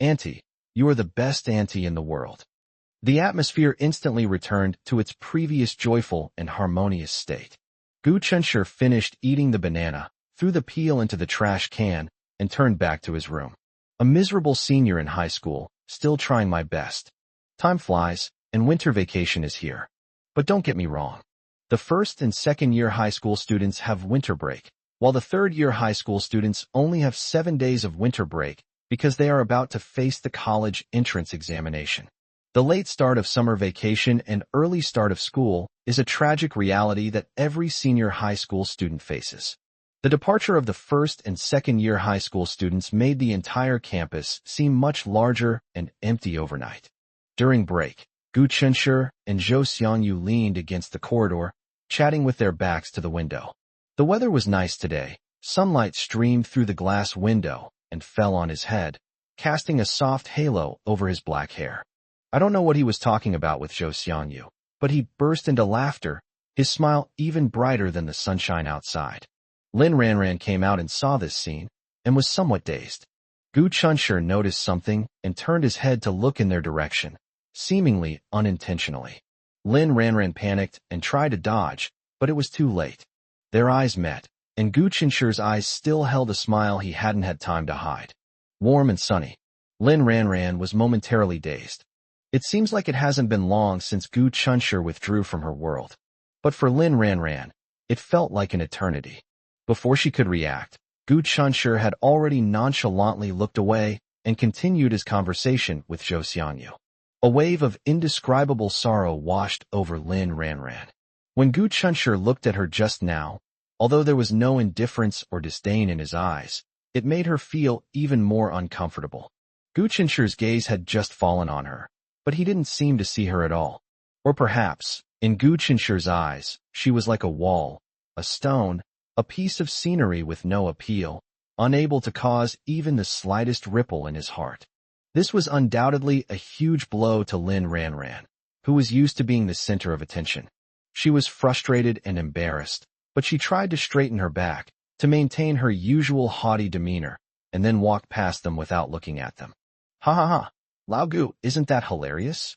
Auntie, you are the best auntie in the world. The atmosphere instantly returned to its previous joyful and harmonious state. Gu Chunshi finished eating the banana, threw the peel into the trash can, and turned back to his room. A miserable senior in high school, still trying my best. Time flies, and winter vacation is here. But don't get me wrong. The first and second year high school students have winter break, while the third year high school students only have 7 days of winter break because they are about to face the college entrance examination. The late start of summer vacation and early start of school is a tragic reality that every senior high school student faces. The departure of the first and second year high school students made the entire campus seem much larger and empty overnight. During break, Gu Chunshi and Zhou Xiangyu leaned against the corridor, chatting with their backs to the window. The weather was nice today. Sunlight streamed through the glass window and fell on his head, casting a soft halo over his black hair. I don't know what he was talking about with Zhou Xiangyu, but he burst into laughter, his smile even brighter than the sunshine outside. Lin Ranran came out and saw this scene, and was somewhat dazed. Gu Chunshi noticed something and turned his head to look in their direction, seemingly unintentionally. Lin Ranran panicked and tried to dodge, but it was too late. Their eyes met, and Gu Chunshi's eyes still held a smile he hadn't had time to hide. Warm and sunny. Lin Ranran was momentarily dazed. It seems like it hasn't been long since Gu Chunshi withdrew from her world. But for Lin Ranran, it felt like an eternity. Before she could react, Gu Chunshi had already nonchalantly looked away and continued his conversation with Zhou Xiangyu. A wave of indescribable sorrow washed over Lin Ranran. When Gu Chunshi looked at her just now, although there was no indifference or disdain in his eyes, it made her feel even more uncomfortable. Gu Chunshi's gaze had just fallen on her, but he didn't seem to see her at all. Or perhaps, in Gu Chunshi's eyes, she was like a wall, a stone, a piece of scenery with no appeal, unable to cause even the slightest ripple in his heart. This was undoubtedly a huge blow to Lin Ranran, who was used to being the center of attention. She was frustrated and embarrassed, but she tried to straighten her back, to maintain her usual haughty demeanor, and then walked past them without looking at them. Ha ha ha, Lao Gu, isn't that hilarious?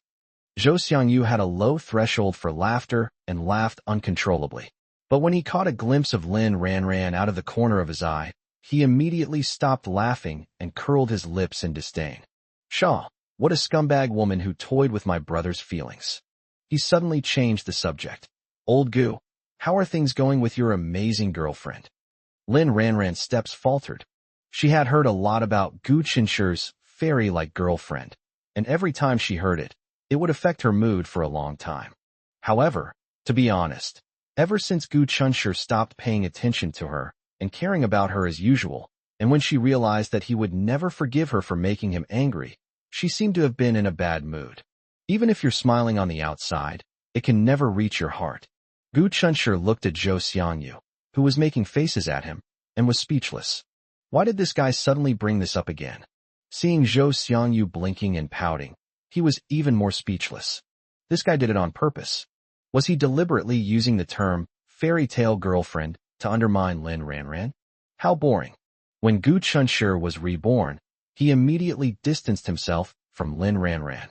Zhou Xiangyu had a low threshold for laughter and laughed uncontrollably. But when he caught a glimpse of Lin Ranran out of the corner of his eye, he immediately stopped laughing and curled his lips in disdain. Shaw, what a scumbag woman who toyed with my brother's feelings. He suddenly changed the subject. Old Gu, how are things going with your amazing girlfriend? Lin Ranran's steps faltered. She had heard a lot about Gu Chunshi's fairy-like girlfriend, and every time she heard it, it would affect her mood for a long time. However, to be honest, ever since Gu Chunshi stopped paying attention to her and caring about her as usual, and when she realized that he would never forgive her for making him angry, she seemed to have been in a bad mood. Even if you're smiling on the outside, it can never reach your heart. Gu Chunshi looked at Zhou Xiangyu, who was making faces at him, and was speechless. Why did this guy suddenly bring this up again? Seeing Zhou Xiangyu blinking and pouting, he was even more speechless. This guy did it on purpose. Was he deliberately using the term fairy tale girlfriend to undermine Lin Ranran? How boring. When Gu Chunshi was reborn, he immediately distanced himself from Lin Ranran.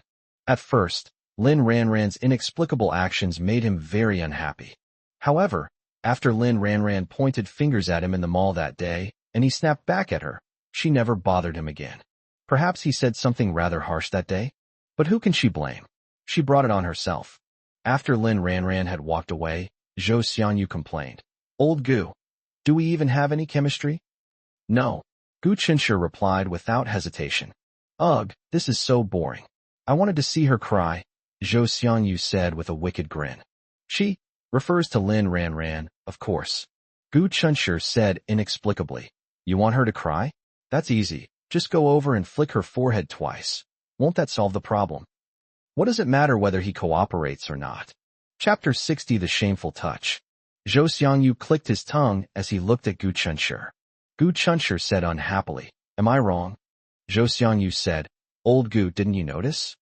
At first, Lin Ranran's inexplicable actions made him very unhappy. However, after Lin Ranran pointed fingers at him in the mall that day, and he snapped back at her, she never bothered him again. Perhaps he said something rather harsh that day? But who can she blame? She brought it on herself. After Lin Ranran had walked away, Zhou Xiangyu complained. Old Gu, do we even have any chemistry? No. Gu Chunshi replied without hesitation. Ugh, this is so boring. I wanted to see her cry, Zhou Xiangyu said with a wicked grin. She refers to Lin Ranran, of course. Gu Chunshi said inexplicably. You want her to cry? That's easy. Just go over and flick her forehead twice. Won't that solve the problem? What does it matter whether he cooperates or not? Chapter 60 The Shameful Touch. Zhou Xiangyu clicked his tongue as he looked at Gu Chunshi. Gu Chunshi said unhappily, "Am I wrong?" Zhou Xiangyu said, "Old Gu, didn't you notice?"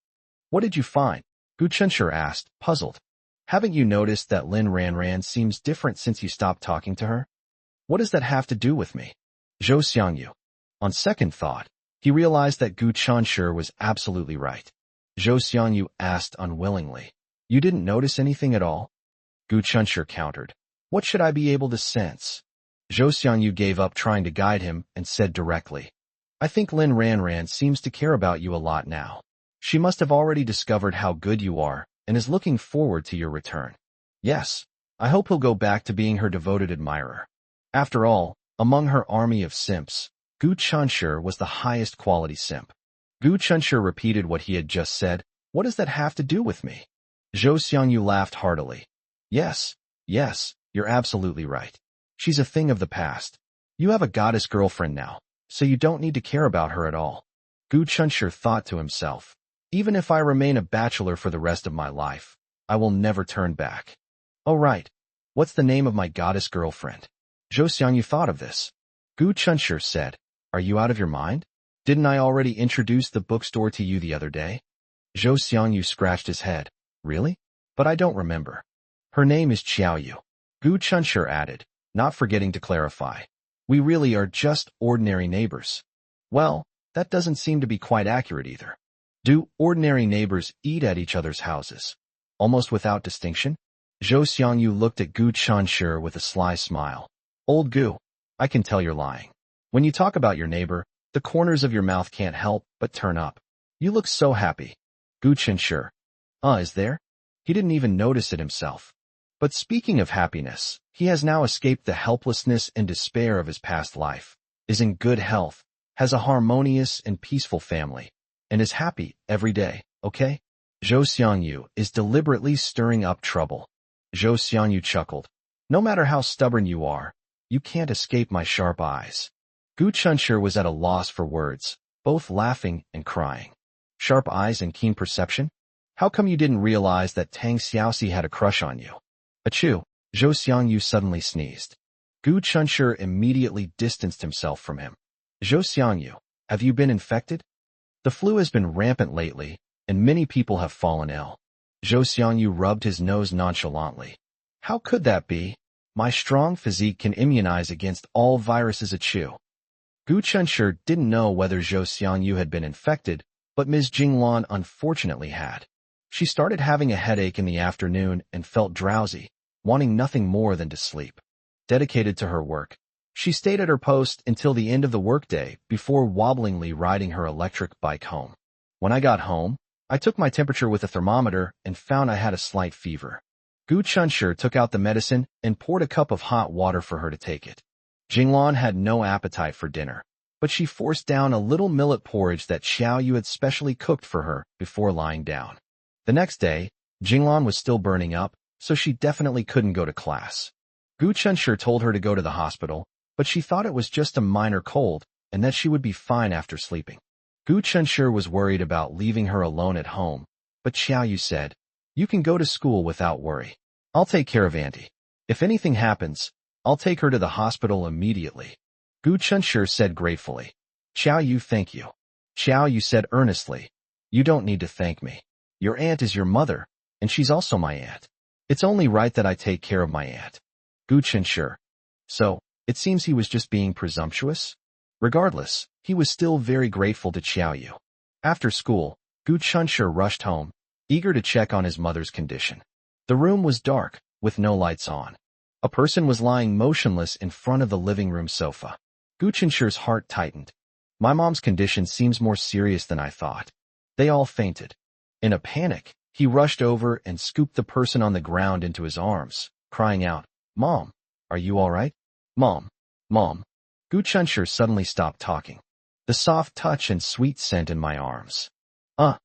"What did you find?" Gu Chunshi asked, puzzled. "Haven't you noticed that Lin Ranran seems different since you stopped talking to her?" "What does that have to do with me?" Zhou Xiangyu. On second thought, he realized that Gu Chunshi was absolutely right. Zhou Xiangyu asked unwillingly, "You didn't notice anything at all?" Gu Chunshi countered, "What should I be able to sense?" Zhou Xiangyu gave up trying to guide him and said directly, "I think Lin Ranran seems to care about you a lot now. She must have already discovered how good you are and is looking forward to your return. Yes, I hope he'll go back to being her devoted admirer." After all, among her army of simps, Gu Chunshi was the highest quality simp. Gu Chunshi repeated what he had just said. "What does that have to do with me?" Zhou Xiangyu laughed heartily. Yes, you're absolutely right. She's a thing of the past. You have a goddess girlfriend now, so you don't need to care about her at all. Gu Chunshi thought to himself, "Even if I remain a bachelor for the rest of my life, I will never turn back." "Oh right, what's the name of my goddess girlfriend?" Zhou Xiangyu thought of this. Gu Chunshi said, "Are you out of your mind? Didn't I already introduce the bookstore to you the other day?" Zhou Xiangyu scratched his head. "Really? But I don't remember." "Her name is Xiaoyu," Gu Chunshi added, not forgetting to clarify. "We really are just ordinary neighbors." "Well, that doesn't seem to be quite accurate either. Do ordinary neighbors eat at each other's houses, almost without distinction?" Zhou Xiangyu looked at Gu Chunshi with a sly smile. "Old Gu, I can tell you're lying. When you talk about your neighbor, the corners of your mouth can't help but turn up. You look so happy." Gu Chunshi. Is there? He didn't even notice it himself. But speaking of happiness, he has now escaped the helplessness and despair of his past life, is in good health, has a harmonious and peaceful family, and is happy every day, okay? Zhou Xiangyu is deliberately stirring up trouble. Zhou Xiangyu chuckled. "No matter how stubborn you are, you can't escape my sharp eyes." Gu Chunshi was at a loss for words, both laughing and crying. Sharp eyes and keen perception? How come you didn't realize that Tang Xiaoxi had a crush on you? Achoo! Zhou Xiangyu suddenly sneezed. Gu Chunshi immediately distanced himself from him. "Zhou Xiangyu, have you been infected? The flu has been rampant lately, and many people have fallen ill." Zhou Xiangyu rubbed his nose nonchalantly. "How could that be? My strong physique can immunize against all viruses." Achoo! Gu Chunshi didn't know whether Zhou Xiangyu had been infected, but Ms. Jinglan unfortunately had. She started having a headache in the afternoon and felt drowsy, wanting nothing more than to sleep. Dedicated to her work, she stayed at her post until the end of the workday before wobblingly riding her electric bike home. "When I got home, I took my temperature with a thermometer and found I had a slight fever." Gu Chunshi took out the medicine and poured a cup of hot water for her to take it. Jinglan had no appetite for dinner, but she forced down a little millet porridge that Xiaoyu had specially cooked for her before lying down. The next day, Jinglan was still burning up, so she definitely couldn't go to class. Gu Chunshi told her to go to the hospital, but she thought it was just a minor cold and that she would be fine after sleeping. Gu Chunshi was worried about leaving her alone at home, but Xiaoyu said, "You can go to school without worry. I'll take care of Auntie. If anything happens, I'll take her to the hospital immediately." Gu Chunshi said gratefully. "Xiaoyu, thank you." Xiaoyu said earnestly, "You don't need to thank me. Your aunt is your mother, and she's also my aunt. It's only right that I take care of my aunt." Gu Chunshi. So, it seems he was just being presumptuous? Regardless, he was still very grateful to Xiaoyu. After school, Gu Chunshi rushed home, eager to check on his mother's condition. The room was dark, with no lights on. A person was lying motionless in front of the living room sofa. Gu Chunshi's heart tightened. "My mom's condition seems more serious than I thought." They all fainted. In a panic, he rushed over and scooped the person on the ground into his arms, crying out, "Mom, are you all right? Mom, Mom." Gu Chunshi suddenly stopped talking. "The soft touch and sweet scent in my arms.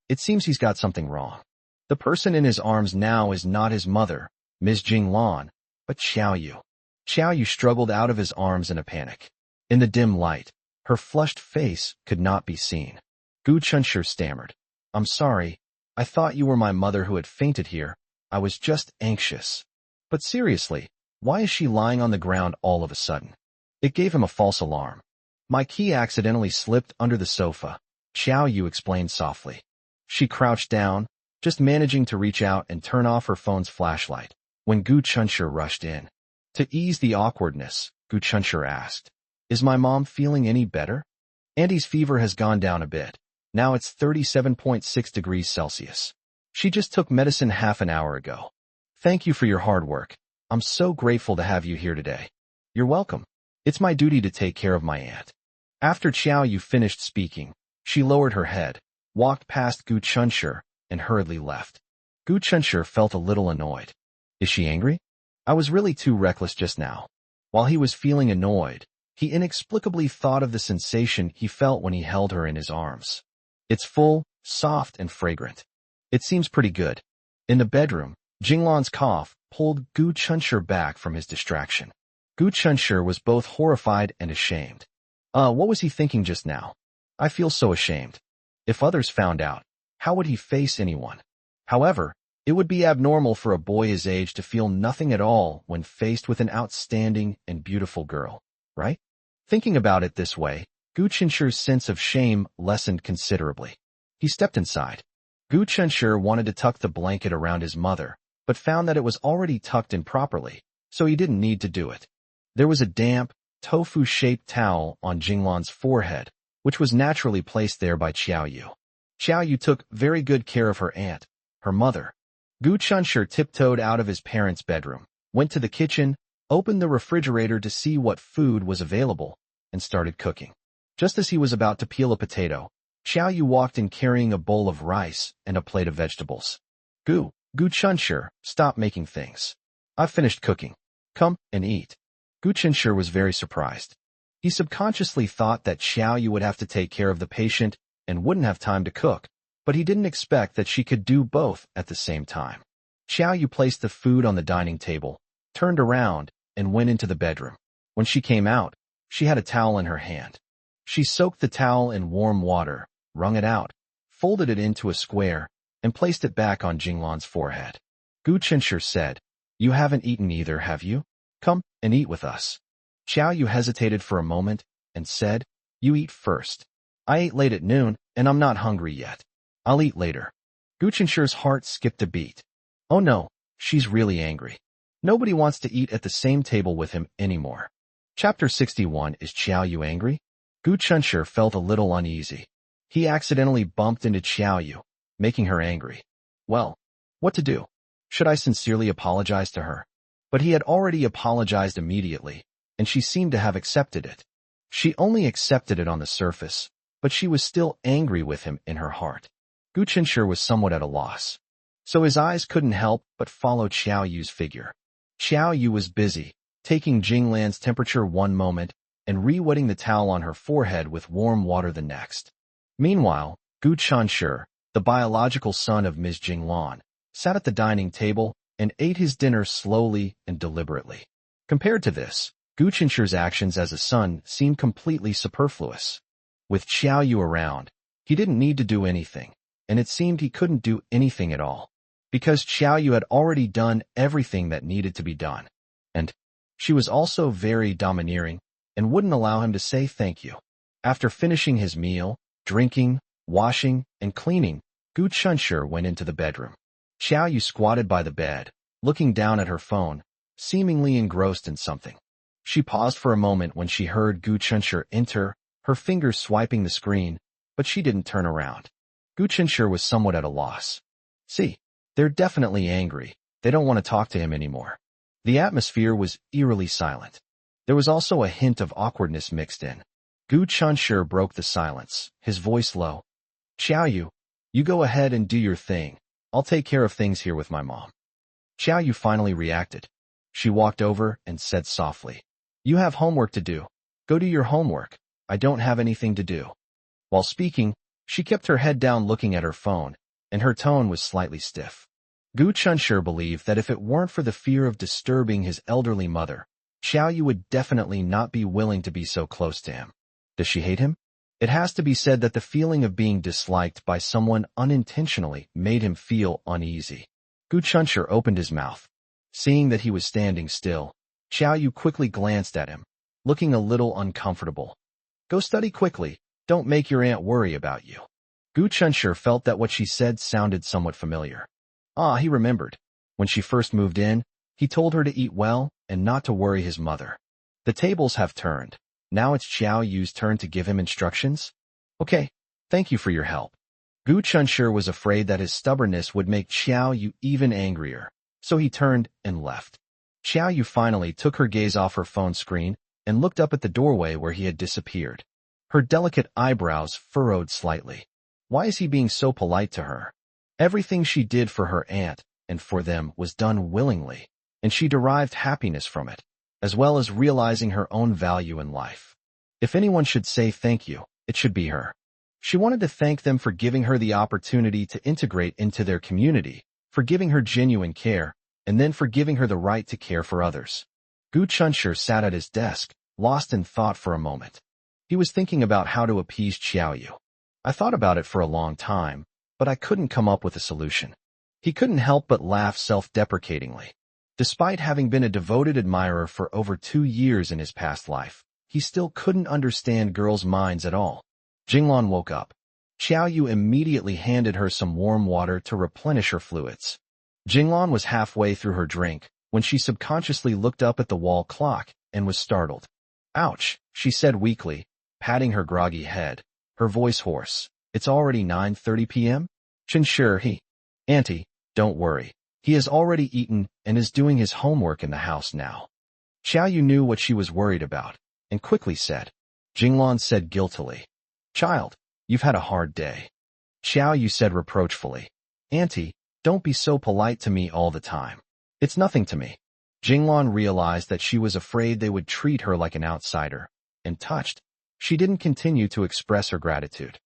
It seems he's got something wrong." The person in his arms now is not his mother, Ms. Jinglan, but Xiaoyu. Xiaoyu struggled out of his arms in a panic. In the dim light, her flushed face could not be seen. Gu Chunshi stammered, "I'm sorry. I thought you were my mother who had fainted here. I was just anxious. But seriously, why is she lying on the ground all of a sudden? It gave him a false alarm. My key accidentally slipped under the sofa, Xiao Yu explained softly. She crouched down, just managing to reach out and turn off her phone's flashlight, when Gu Chunshi rushed in. To ease the awkwardness, Gu Chunshi asked, "Is my mom feeling any better? Auntie's fever has gone down a bit. Now it's 37.6 degrees Celsius. She just took medicine half an hour ago. Thank you for your hard work. I'm so grateful to have you here today." "You're welcome. It's my duty to take care of my aunt." After Xiao Yu finished speaking, she lowered her head, walked past Gu Chunshi, and hurriedly left. Gu Chunshi felt a little annoyed. Is she angry? I was really too reckless just now. While he was feeling annoyed, he inexplicably thought of the sensation he felt when he held her in his arms. It's full, soft, and fragrant. It seems pretty good. In the bedroom, Jinglan's cough pulled Gu Chunshi back from his distraction. Gu Chunshi was both horrified and ashamed. What was he thinking just now? I feel so ashamed. If others found out, how would he face anyone? However, it would be abnormal for a boy his age to feel nothing at all when faced with an outstanding and beautiful girl, right? Thinking about it this way, Gu Chunshi's sense of shame lessened considerably. He stepped inside. Gu Chunshi wanted to tuck the blanket around his mother, but found that it was already tucked in properly, so he didn't need to do it. There was a damp, tofu-shaped towel on Jinglan's forehead, which was naturally placed there by Xiao Yu. Xiao Yu took very good care of her aunt, her mother. Gu Chunshi tiptoed out of his parents' bedroom, went to the kitchen, opened the refrigerator to see what food was available, and started cooking. Just as he was about to peel a potato, Xiao Yu walked in carrying a bowl of rice and a plate of vegetables. Gu Chunshi, stop making things. I've finished cooking. Come and eat." Gu Chunshi was very surprised. He subconsciously thought that Xiao Yu would have to take care of the patient and wouldn't have time to cook, but he didn't expect that she could do both at the same time. Xiao Yu placed the food on the dining table, turned around, and went into the bedroom. When she came out, she had a towel in her hand. She soaked the towel in warm water, wrung it out, folded it into a square, and placed it back on Jinglan's forehead. Gu Chunshi said, "You haven't eaten either, have you? Come and eat with us." Xiao Yu hesitated for a moment and said, "You eat first. I ate late at noon, and I'm not hungry yet. I'll eat later." Gu Chunshi's heart skipped a beat. Oh no, she's really angry. Nobody wants to eat at the same table with him anymore. Chapter 61. Is Xiao Yu angry? Gu Chunshi felt a little uneasy. He accidentally bumped into Xiao Yu, making her angry. Well, what to do? Should I sincerely apologize to her? But he had already apologized immediately, and she seemed to have accepted it. She only accepted it on the surface, but she was still angry with him in her heart. Gu Chunshi was somewhat at a loss. So his eyes couldn't help but follow Xiao Yu's figure. Xiao Yu was busy, taking Jinglan's temperature one moment and re-wetting the towel on her forehead with warm water the next. Meanwhile, Gu Chunshi, the biological son of Ms. Jinglan, sat at the dining table and ate his dinner slowly and deliberately. Compared to this, Gu Chunshi's actions as a son seemed completely superfluous. With Xiao Yu around, he didn't need to do anything, and it seemed he couldn't do anything at all, because Xiao Yu had already done everything that needed to be done. And she was also very domineering and wouldn't allow him to say thank you. After finishing his meal, drinking, washing, and cleaning, Gu Chunshi went into the bedroom. Xiao Yu squatted by the bed, looking down at her phone, seemingly engrossed in something. She paused for a moment when she heard Gu Chunshi enter, her fingers swiping the screen, but she didn't turn around. Gu Chunshi was somewhat at a loss. See, they're definitely angry. They don't want to talk to him anymore. The atmosphere was eerily silent. There was also a hint of awkwardness mixed in. Gu Chunshi broke the silence, his voice low. Xiao Yu, you go ahead and do your thing. I'll take care of things here with my mom. Xiao Yu finally reacted. She walked over and said softly, "You have homework to do. Go do your homework. I don't have anything to do." While speaking, she kept her head down looking at her phone, and her tone was slightly stiff. Gu Chunshi believed that if it weren't for the fear of disturbing his elderly mother, Xiao Yu would definitely not be willing to be so close to him. Does she hate him? It has to be said that the feeling of being disliked by someone unintentionally made him feel uneasy. Gu Gu Chunshur opened his mouth. Seeing that he was standing still, Xiao Yu quickly glanced at him, looking a little uncomfortable. Go study quickly, don't make your aunt worry about you. Gu Chunshur felt that what she said sounded somewhat familiar. He remembered. When she first moved in, he told her to eat well and not to worry his mother. The tables have turned. Now it's Xiao Yu's turn to give him instructions? Okay, thank you for your help. Gu Chunshur was afraid that his stubbornness would make Xiao Yu even angrier, so he turned and left. Xiao Yu finally took her gaze off her phone screen and looked up at the doorway where he had disappeared. Her delicate eyebrows furrowed slightly. Why is he being so polite to her? Everything she did for her aunt and for them was done willingly, and she derived happiness from it, as well as realizing her own value in life. If anyone should say thank you, it should be her. She wanted to thank them for giving her the opportunity to integrate into their community, for giving her genuine care, and then for giving her the right to care for others. Gu Chunshur sat at his desk, lost in thought for a moment. He was thinking about how to appease Xiao Yu. I thought about it for a long time, but I couldn't come up with a solution. He couldn't help but laugh self-deprecatingly. Despite having been a devoted admirer for over 2 years in his past life, he still couldn't understand girls' minds at all. Jinglan woke up. Xiao Yu immediately handed her some warm water to replenish her fluids. Jinglan was halfway through her drink when she subconsciously looked up at the wall clock and was startled. Ouch, she said weakly, patting her groggy head, her voice hoarse. It's already 9:30 p.m.? Chunshur, Auntie, don't worry. He has already eaten and is doing his homework in the house now. Xiao Yu knew what she was worried about and quickly said. Jinglan said guiltily. Child, you've had a hard day. Xiao Yu said reproachfully. Auntie, don't be so polite to me all the time. It's nothing to me. Jinglan realized that she was afraid they would treat her like an outsider, and touched, she didn't continue to express her gratitude.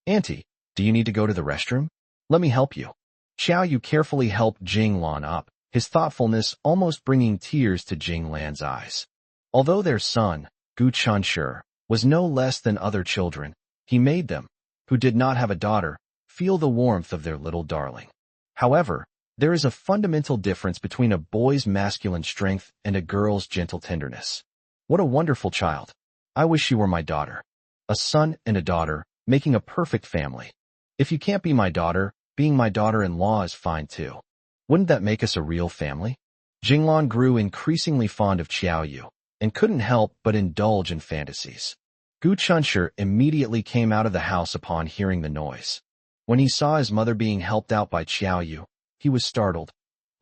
Auntie, do you need to go to the restroom? Let me help you. Xiao Yu carefully helped Jinglan up, his thoughtfulness almost bringing tears to Jinglan's eyes. Although their son, Gu Chunshur, was no less than other children, he made them, who did not have a daughter, feel the warmth of their little darling. However, there is a fundamental difference between a boy's masculine strength and a girl's gentle tenderness. What a wonderful child. I wish you were my daughter. A son and a daughter, making a perfect family. If you can't be my daughter, being my daughter-in-law is fine too. Wouldn't that make us a real family? Jinglan grew increasingly fond of Xiao Yu, and couldn't help but indulge in fantasies. Gu Chunshur immediately came out of the house upon hearing the noise. When he saw his mother being helped out by Xiao Yu, he was startled.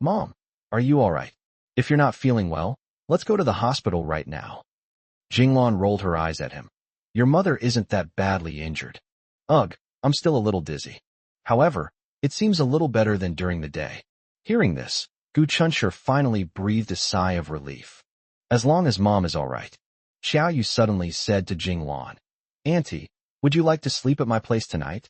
Mom, are you all right? If you're not feeling well, let's go to the hospital right now. Jinglan rolled her eyes at him. Your mother isn't that badly injured. Ugh, I'm still a little dizzy. However, it seems a little better than during the day. Hearing this, Gu Chunshur finally breathed a sigh of relief. As long as Mom is all right. Xiao Yu suddenly said to Jinglan. Auntie, would you like to sleep at my place tonight?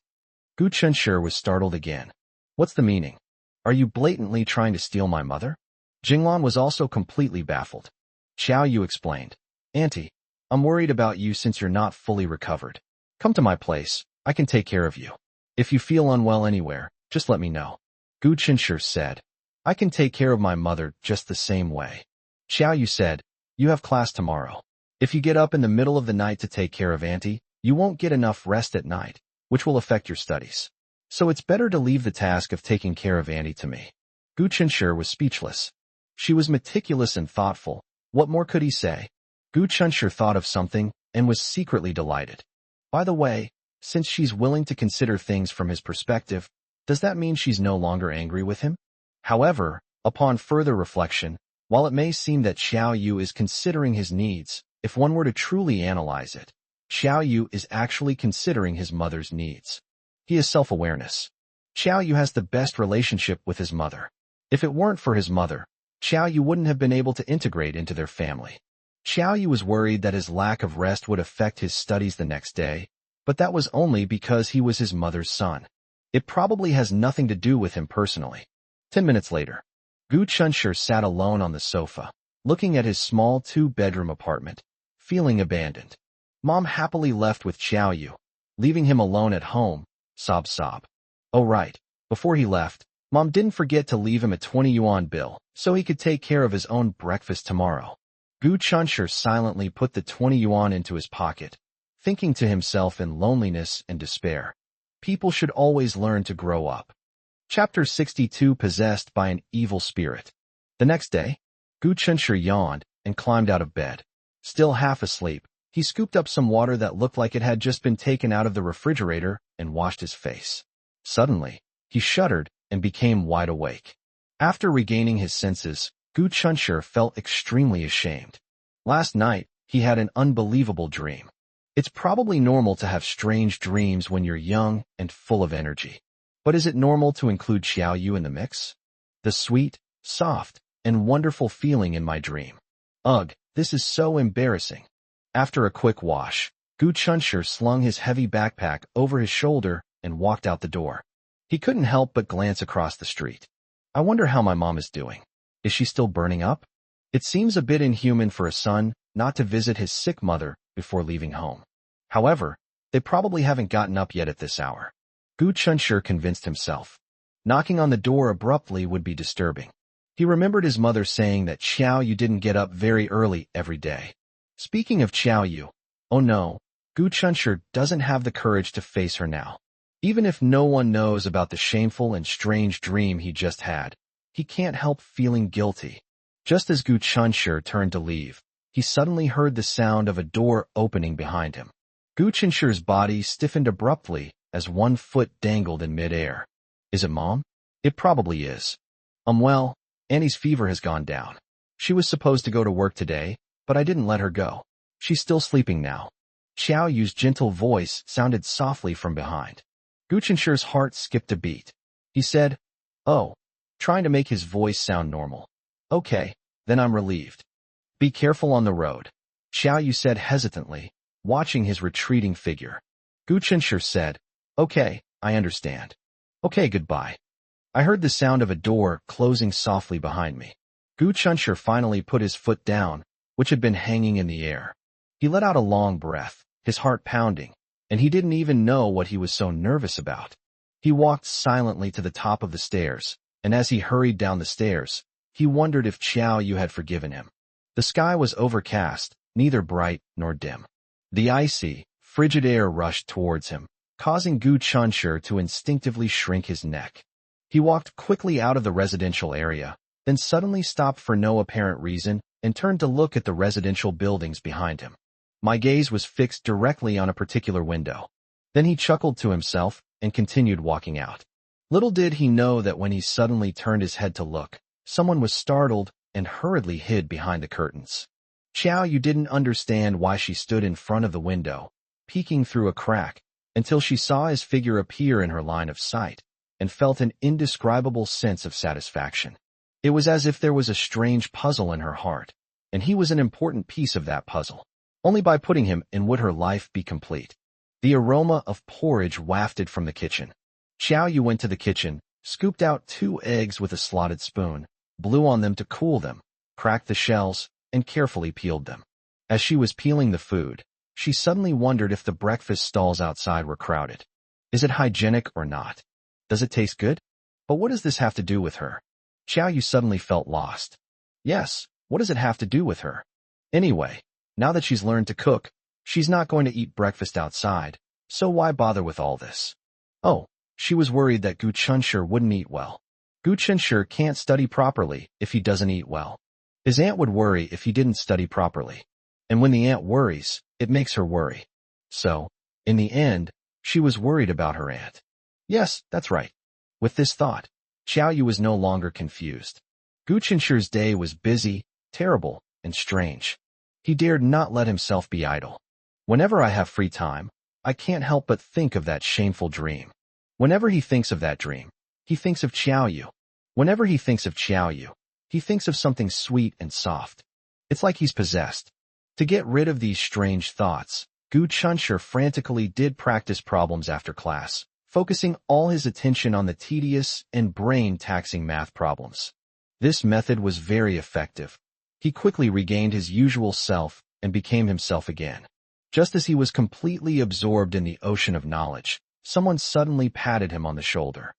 Gu Chunshur was startled again. What's the meaning? Are you blatantly trying to steal my mother? Jinglan was also completely baffled. Xiao Yu explained. Auntie, I'm worried about you since you're not fully recovered. Come to my place, I can take care of you. If you feel unwell anywhere, just let me know. Gu Chunshur said. I can take care of my mother just the same way. Xiao Yu said, you have class tomorrow. If you get up in the middle of the night to take care of Auntie, you won't get enough rest at night, which will affect your studies. So it's better to leave the task of taking care of Auntie to me. Gu Chunshur was speechless. She was meticulous and thoughtful. What more could he say? Gu Chunshur thought of something and was secretly delighted. By the way, since she's willing to consider things from his perspective, does that mean she's no longer angry with him? However, upon further reflection, while it may seem that Xiao Yu is considering his needs, if one were to truly analyze it, Xiao Yu is actually considering his mother's needs. He has self-awareness. Xiao Yu has the best relationship with his mother. If it weren't for his mother, Xiao Yu wouldn't have been able to integrate into their family. Xiao Yu was worried that his lack of rest would affect his studies the next day, but that was only because he was his mother's son. It probably has nothing to do with him personally. 10 minutes later, Gu Chunshur sat alone on the sofa, looking at his small 2-bedroom apartment, feeling abandoned. Mom happily left with Xiao Yu, leaving him alone at home, sob. Oh right, before he left, Mom didn't forget to leave him a 20 yuan bill, so he could take care of his own breakfast tomorrow. Gu Chunshur silently put the 20 yuan into his pocket, thinking to himself in loneliness and despair. People should always learn to grow up. Chapter 62, Possessed by an Evil Spirit. The next day, Gu Chunshur yawned and climbed out of bed. Still half asleep, he scooped up some water that looked like it had just been taken out of the refrigerator and washed his face. Suddenly, he shuddered and became wide awake. After regaining his senses, Gu Chunshur felt extremely ashamed. Last night, he had an unbelievable dream. It's probably normal to have strange dreams when you're young and full of energy. But is it normal to include Xiaoyu in the mix? The sweet, soft, and wonderful feeling in my dream. Ugh, this is so embarrassing. After a quick wash, Gu Chunshur slung his heavy backpack over his shoulder and walked out the door. He couldn't help but glance across the street. I wonder how my mom is doing. Is she still burning up? It seems a bit inhuman for a son not to visit his sick mother before leaving home. However, they probably haven't gotten up yet at this hour. Gu Chunshur convinced himself. Knocking on the door abruptly would be disturbing. He remembered his mother saying that Xiaoyu didn't get up very early every day. Speaking of Xiaoyu, oh no, Gu Chunshur doesn't have the courage to face her now. Even if no one knows about the shameful and strange dream he just had, he can't help feeling guilty. Just as Gu Chunshur turned to leave, he suddenly heard the sound of a door opening behind him. Gu Chunshur's body stiffened abruptly as one foot dangled in midair. Is it Mom? It probably is. Well, Annie's fever has gone down. She was supposed to go to work today, but I didn't let her go. She's still sleeping now. Xiaoyu's gentle voice sounded softly from behind. Gu Chunshur's heart skipped a beat. He said, "Oh," trying to make his voice sound normal. "Okay, then I'm relieved. Be careful on the road," Xiaoyu said hesitantly, watching his retreating figure. Gu Chunshur said, "Okay, I understand. Okay, goodbye." I heard the sound of a door closing softly behind me. Gu Chunshur finally put his foot down, which had been hanging in the air. He let out a long breath, his heart pounding, and he didn't even know what he was so nervous about. He walked silently to the top of the stairs, and as he hurried down the stairs, he wondered if Xiaoyu had forgiven him. The sky was overcast, neither bright nor dim. The icy, frigid air rushed towards him, causing Gu Chunshur to instinctively shrink his neck. He walked quickly out of the residential area, then suddenly stopped for no apparent reason and turned to look at the residential buildings behind him. My gaze was fixed directly on a particular window. Then he chuckled to himself and continued walking out. Little did he know that when he suddenly turned his head to look, someone was startled and hurriedly hid behind the curtains. Xiaoyu didn't understand why she stood in front of the window, peeking through a crack, until she saw his figure appear in her line of sight, and felt an indescribable sense of satisfaction. It was as if there was a strange puzzle in her heart, and he was an important piece of that puzzle. Only by putting him in would her life be complete. The aroma of porridge wafted from the kitchen. Xiaoyu went to the kitchen, scooped out 2 eggs with a slotted spoon, blew on them to cool them, cracked the shells, and carefully peeled them. As she was peeling the food, she suddenly wondered if the breakfast stalls outside were crowded. Is it hygienic or not? Does it taste good? But what does this have to do with her? Xiaoyu suddenly felt lost. Yes, what does it have to do with her? Anyway, now that she's learned to cook, she's not going to eat breakfast outside, so why bother with all this? Oh, she was worried that Gu Chunshur wouldn't eat well. Gu Chunshur can't study properly if he doesn't eat well. His aunt would worry if he didn't study properly. And when the aunt worries, it makes her worry. So, in the end, she was worried about her aunt. Yes, that's right. With this thought, Xiaoyu was no longer confused. Gu Chunshur's day was busy, terrible, and strange. He dared not let himself be idle. Whenever I have free time, I can't help but think of that shameful dream. Whenever he thinks of that dream, he thinks of Xiaoyu. Whenever he thinks of Xiaoyu, he thinks of something sweet and soft. It's like he's possessed. To get rid of these strange thoughts, Gu Chunshur frantically did practice problems after class, focusing all his attention on the tedious and brain-taxing math problems. This method was very effective. He quickly regained his usual self and became himself again. Just as he was completely absorbed in the ocean of knowledge, someone suddenly patted him on the shoulder.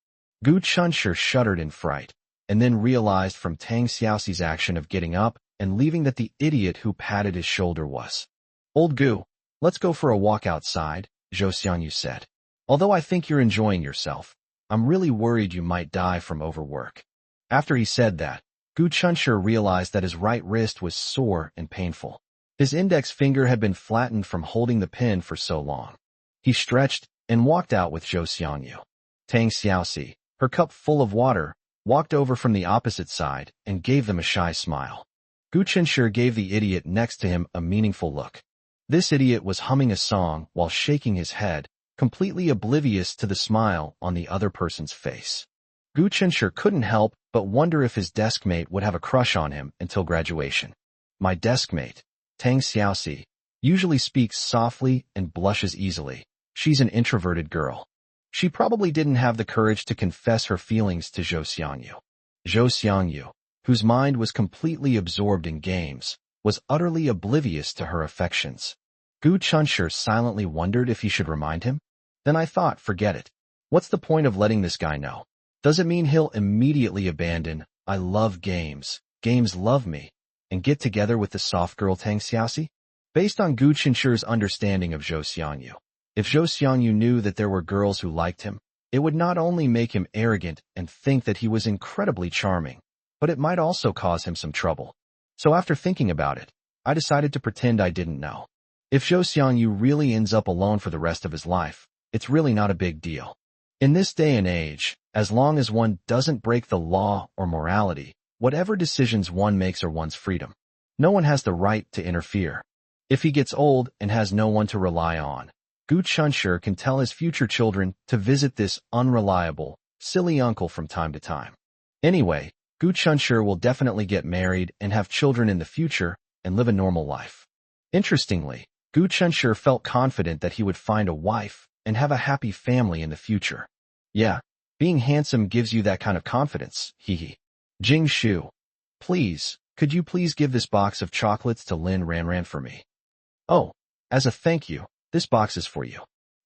Gu Chunshi shuddered in fright, and then realized from Tang Xiaoxi's action of getting up and leaving that the idiot who patted his shoulder was. Old Gu, let's go for a walk outside, Zhou Xiangyu said. Although I think you're enjoying yourself, I'm really worried you might die from overwork. After he said that, Gu Chunshi realized that his right wrist was sore and painful. His index finger had been flattened from holding the pen for so long. He stretched and walked out with Zhou Xiangyu. Tang Xiaoxi, her cup full of water, walked over from the opposite side and gave them a shy smile. Gu Chunshi gave the idiot next to him a meaningful look. This idiot was humming a song while shaking his head, completely oblivious to the smile on the other person's face. Gu Chunshi couldn't help but wonder if his deskmate would have a crush on him until graduation. My deskmate, Tang Xiaoxi, usually speaks softly and blushes easily. She's an introverted girl. She probably didn't have the courage to confess her feelings to Zhou Xiangyu. Zhou Xiangyu, whose mind was completely absorbed in games, was utterly oblivious to her affections. Gu Chunshi silently wondered if he should remind him. Then I thought, forget it. What's the point of letting this guy know? Does it mean he'll immediately abandon, I love games, games love me, and get together with the soft girl Tang Xiaoxi? Based on Gu Chunshi's understanding of Zhou Xiangyu, if Zhou Xiangyu knew that there were girls who liked him, it would not only make him arrogant and think that he was incredibly charming, but it might also cause him some trouble. So after thinking about it, I decided to pretend I didn't know. If Zhou Xiangyu really ends up alone for the rest of his life, it's really not a big deal. In this day and age, as long as one doesn't break the law or morality, whatever decisions one makes are one's freedom. No one has the right to interfere. If he gets old and has no one to rely on, Gu Chunshi can tell his future children to visit this unreliable, silly uncle from time to time. Anyway, Gu Chunshi will definitely get married and have children in the future and live a normal life. Interestingly, Gu Chunshi felt confident that he would find a wife and have a happy family in the future. Yeah, being handsome gives you that kind of confidence, hee. Jing Shu, please, could you please give this box of chocolates to Lin Ranran for me? Oh, as a thank you, this box is for you.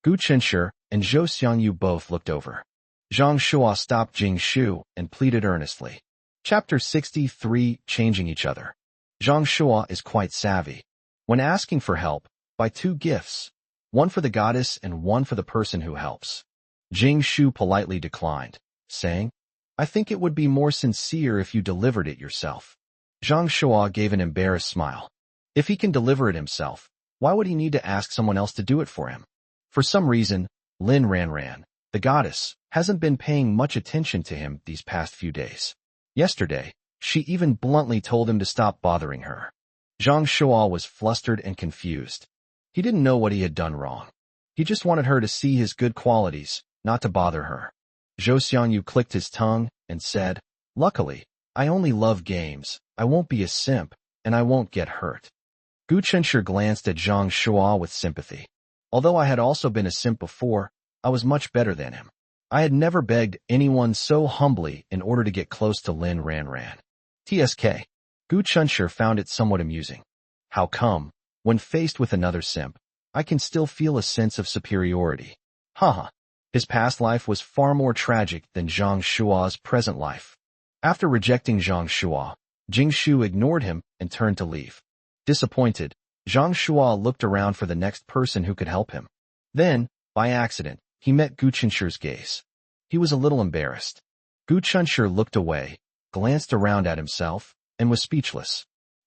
Gu Chunshi and Zhou Xiangyu both looked over. Zhang Shuo stopped Jing Shu and pleaded earnestly. Chapter 63, Changing Each Other. Zhang Shuo is quite savvy. When asking for help, buy 2 gifts, one for the goddess and one for the person who helps. Jing Shu politely declined, saying, I think it would be more sincere if you delivered it yourself. Zhang Shuo gave an embarrassed smile. If he can deliver it himself, why would he need to ask someone else to do it for him? For some reason, Lin Ranran, the goddess, hasn't been paying much attention to him these past few days. Yesterday, she even bluntly told him to stop bothering her. Zhang Shuo was flustered and confused. He didn't know what he had done wrong. He just wanted her to see his good qualities, not to bother her. Zhou Xiangyu clicked his tongue and said, Luckily, I only love games, I won't be a simp, and I won't get hurt. Gu Chunshi glanced at Zhang Shuo with sympathy. Although I had also been a simp before, I was much better than him. I had never begged anyone so humbly in order to get close to Lin Ranran. TSK. Gu Chunshi found it somewhat amusing. How come, when faced with another simp, I can still feel a sense of superiority? Haha. His past life was far more tragic than Zhang Shuo's present life. After rejecting Zhang Shuo, Jing Shu ignored him and turned to leave. Disappointed, Zhang Shuo looked around for the next person who could help him. Then, by accident, he met Gu Chunshi's gaze. He was a little embarrassed. Gu Chunshi looked away, glanced around at himself, and was speechless.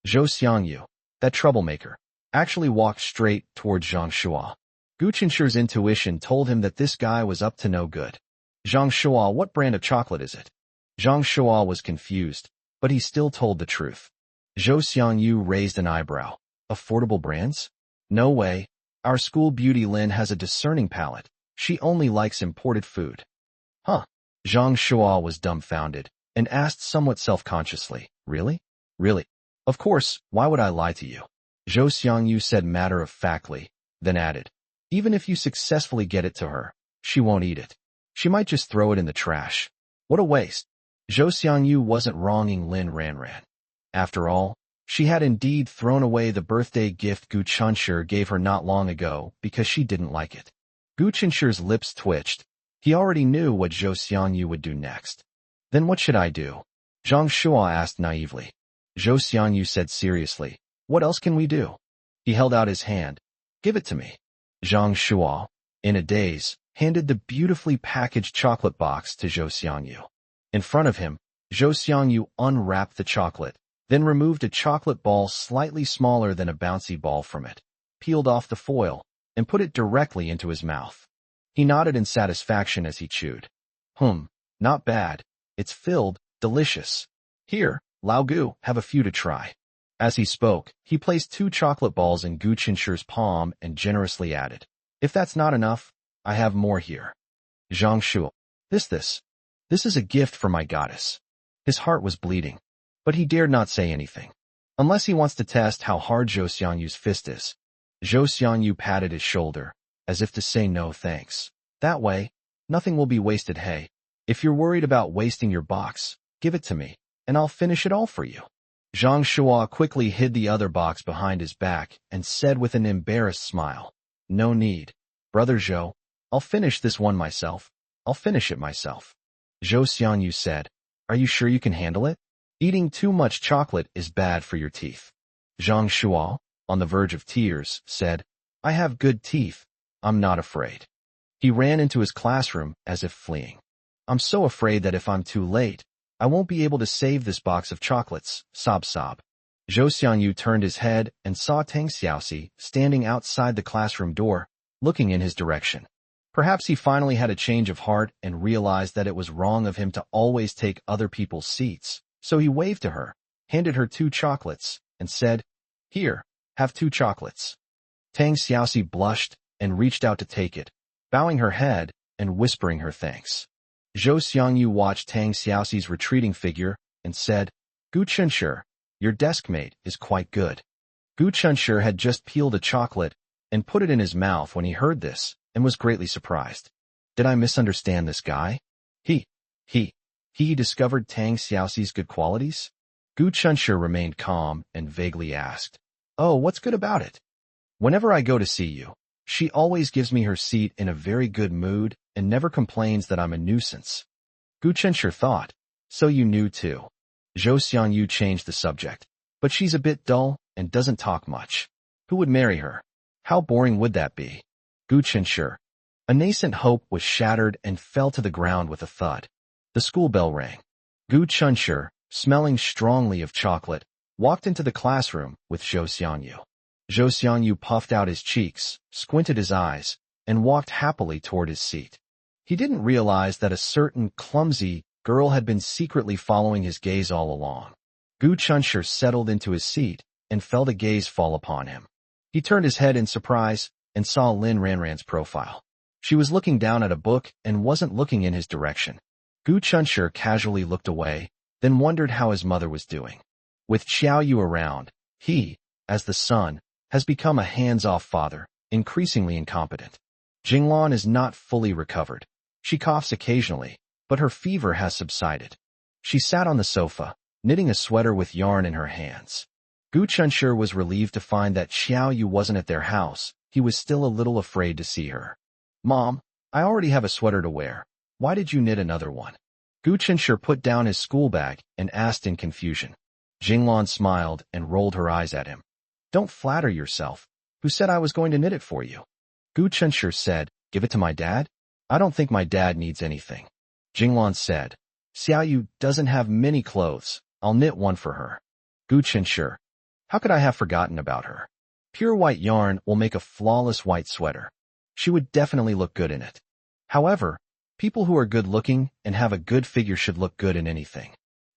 Zhou Xiangyu, that troublemaker, actually walked straight towards Zhang Shuo. Gu Chunshi's intuition told him that this guy was up to no good. Zhang Shuo, what brand of chocolate is it? Zhang Shuo was confused, but he still told the truth. Zhou Xiangyu raised an eyebrow. Affordable brands? No way. Our school beauty Lin has a discerning palate. She only likes imported food. Huh. Zhang Shuo was dumbfounded and asked somewhat self-consciously, Really? Really? Of course, why would I lie to you? Zhou Xiangyu said matter-of-factly, then added, Even if you successfully get it to her, she won't eat it. She might just throw it in the trash. What a waste. Zhou Xiangyu wasn't wronging Lin Ranran. After all, she had indeed thrown away the birthday gift Gu Chunshi gave her not long ago because she didn't like it. Gu Chunshi's lips twitched, He already knew what Zhou Xiangyu would do next. Then what should I do? Zhang Shuo asked naively. Zhou Xiangyu said seriously, what else can we do? He held out his hand. Give it to me. Zhang Shuo, in a daze, handed the beautifully packaged chocolate box to Zhou Xiangyu. In front of him, Zhou Xiangyu unwrapped the chocolate, then removed a chocolate ball slightly smaller than a bouncy ball from it, peeled off the foil, and put it directly into his mouth. He nodded in satisfaction as he chewed. Not bad. It's filled, delicious. Here, Lao Gu, have a few to try. As he spoke, he placed 2 chocolate balls in Gu Qinshi's palm and generously added, if that's not enough, I have more here. Zhang Shu, this is a gift for my goddess. His heart was bleeding, but he dared not say anything. Unless he wants to test how hard Zhou Xiangyu's fist is. Zhou Xiangyu patted his shoulder, as if to say no thanks. That way, nothing will be wasted. Hey, if you're worried about wasting your box, give it to me, and I'll finish it all for you. Zhang Shuo quickly hid the other box behind his back and said with an embarrassed smile, no need. Brother Zhou, I'll finish this one myself. I'll finish it myself. Zhou Xiangyu said, are you sure you can handle it? Eating too much chocolate is bad for your teeth. Zhang Shuo, on the verge of tears, said, I have good teeth. I'm not afraid. He ran into his classroom as if fleeing. I'm so afraid that if I'm too late, I won't be able to save this box of chocolates, sob. Zhou Xiangyu turned his head and saw Tang Xiaoxi standing outside the classroom door, looking in his direction. Perhaps he finally had a change of heart and realized that it was wrong of him to always take other people's seats, so he waved to her, handed her 2 chocolates, and said, here, have 2 chocolates. Tang Xiaoxi blushed and reached out to take it, bowing her head and whispering her thanks. Zhou Xiangyu watched Tang Xiaoxi's retreating figure and said, Gu Qinshe, your deskmate is quite good. Gu Qinshe had just peeled a chocolate and put it in his mouth when he heard this and was greatly surprised. Did I misunderstand this guy? He discovered Tang Xiaoxi's good qualities? Gu Qinshe remained calm and vaguely asked, oh, what's good about it? Whenever I go to see you, she always gives me her seat in a very good mood and never complains that I'm a nuisance. Gu Qinshe thought, so you knew too. Zhou Xiangyu changed the subject, but she's a bit dull and doesn't talk much. Who would marry her? How boring would that be? Gu Qinshe. A nascent hope was shattered and fell to the ground with a thud. The school bell rang. Gu Qinshe, smelling strongly of chocolate, walked into the classroom with Zhou Xiangyu. Zhou Xiangyu puffed out his cheeks, squinted his eyes, and walked happily toward his seat. He didn't realize that a certain clumsy girl had been secretly following his gaze all along. Gu Qinshe settled into his seat and felt a gaze fall upon him. He turned his head in surprise and saw Lin Ranran's profile. She was looking down at a book and wasn't looking in his direction. Gu Qinshe casually looked away, then wondered how his mother was doing. With Xiaoyu around, he, as the son, has become a hands-off father, increasingly incompetent. Jinglan is not fully recovered. She coughs occasionally, but her fever has subsided. She sat on the sofa, knitting a sweater with yarn in her hands. Gu Qinshe was relieved to find that Xiaoyu wasn't at their house. He was still a little afraid to see her. Mom, I already have a sweater to wear. Why did you knit another one? Gu Qinshe put down his school bag and asked in confusion. Jinglan smiled and rolled her eyes at him. Don't flatter yourself. Who said I was going to knit it for you? Gu Qinshe said, give it to my dad? I don't think my dad needs anything. Jinglan said, Xiaoyu doesn't have many clothes. I'll knit one for her. Gu Qinshe, how could I have forgotten about her? Pure white yarn will make a flawless white sweater. She would definitely look good in it. However, people who are good-looking and have a good figure should look good in anything.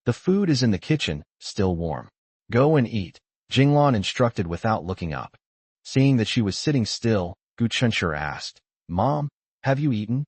The food is in the kitchen, still warm. Go and eat, Jinglan instructed without looking up. Seeing that she was sitting still, Gu Qinshe asked, Mom, have you eaten?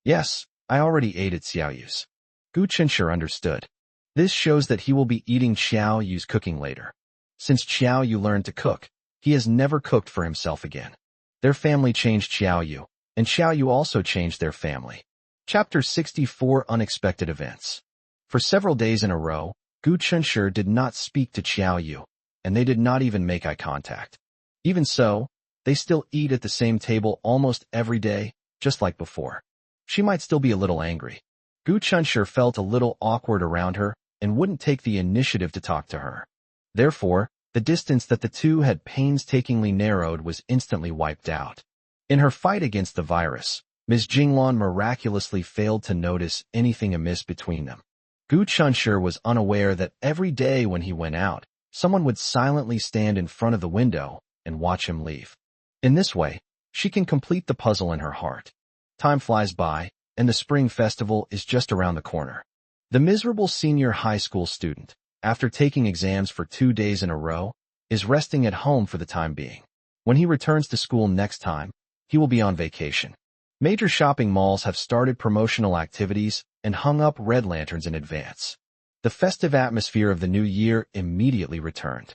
Yes, I already ate at Xiaoyu's. Gu Qinshe understood. This shows that he will be eating Xiaoyu's cooking later. Since Xiaoyu learned to cook, he has never cooked for himself again. Their family changed Xiaoyu, and Xiaoyu also changed their family. Chapter 64 Unexpected Events. For several days in a row, Gu Qinshe did not speak to Xiaoyu, and they did not even make eye contact. Even so, they still eat at the same table almost every day, just like before. she might still be a little angry. Gu Chunshur felt a little awkward around her and wouldn't take the initiative to talk to her. Therefore, the distance that the two had painstakingly narrowed was instantly wiped out. In her fight against the virus, Ms. Jinglan miraculously failed to notice anything amiss between them. Gu Chunshur was unaware that every day when he went out, someone would silently stand in front of the window and watch him leave. In this way, she can complete the puzzle in her heart. Time flies by, and the spring festival is just around the corner. The miserable senior high school student, after taking exams for 2 days in a row, is resting at home for the time being. When he returns to school next time, he will be on vacation. Major shopping malls have started promotional activities and hung up red lanterns in advance. The festive atmosphere of the new year immediately returned.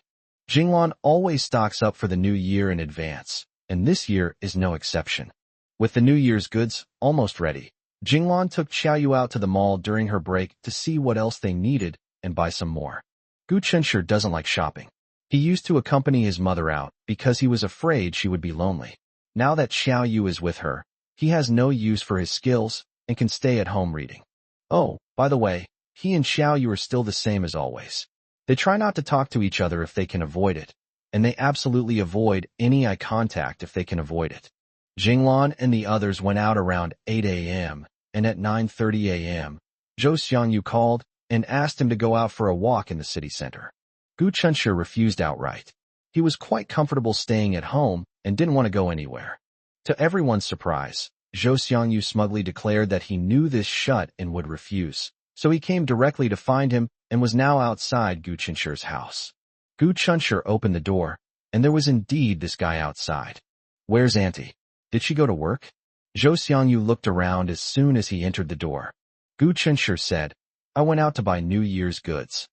Jinglan always stocks up for the new year in advance, and this year is no exception. With the New Year's goods almost ready, Jinglan took Xiaoyu out to the mall during her break to see what else they needed and buy some more. Gu Chunshur doesn't like shopping. He used to accompany his mother out because he was afraid she would be lonely. Now that Xiaoyu is with her, he has no use for his skills and can stay at home reading. Oh, by the way, he and Xiaoyu are still the same as always. They try not to talk to each other if they can avoid it, and they absolutely avoid any eye contact if they can avoid it. Jinglan and the others went out around 8 a.m., and at 9:30 a.m., Zhou Xiangyu called and asked him to go out for a walk in the city center. Gu Chunshur refused outright. He was quite comfortable staying at home and didn't want to go anywhere. To everyone's surprise, Zhou Xiangyu smugly declared that he knew this shut and would refuse, so he came directly to find him and was now outside Gu Chunshur's house. Gu Chunshur opened the door, and there was indeed this guy outside. "Where's Auntie? Did she go to work?" Zhou Xiangyu looked around as soon as he entered the door. Gu Chunshur said, "I went out to buy New Year's goods."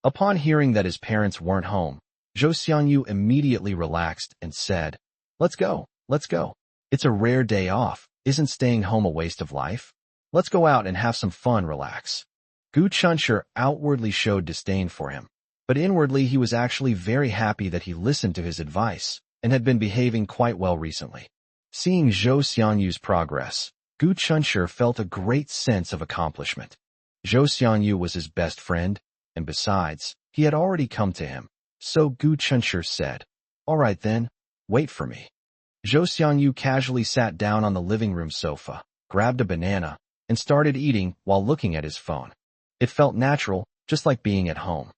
Upon hearing that his parents weren't home, Zhou Xiangyu immediately relaxed and said, Let's go. It's a rare day off. Isn't staying home a waste of life? Let's go out and have some fun, relax." Gu Chunshur outwardly showed disdain for him, but inwardly he was actually very happy that he listened to his advice and had been behaving quite well recently. Seeing Zhou Xiangyu's progress, Gu Chunshur felt a great sense of accomplishment. Zhou Xiangyu was his best friend, and besides, he had already come to him, so Gu Chunshur said, "All right then, wait for me." Zhou Xiangyu casually sat down on the living room sofa, grabbed a banana, and started eating while looking at his phone. It felt natural, just like being at home.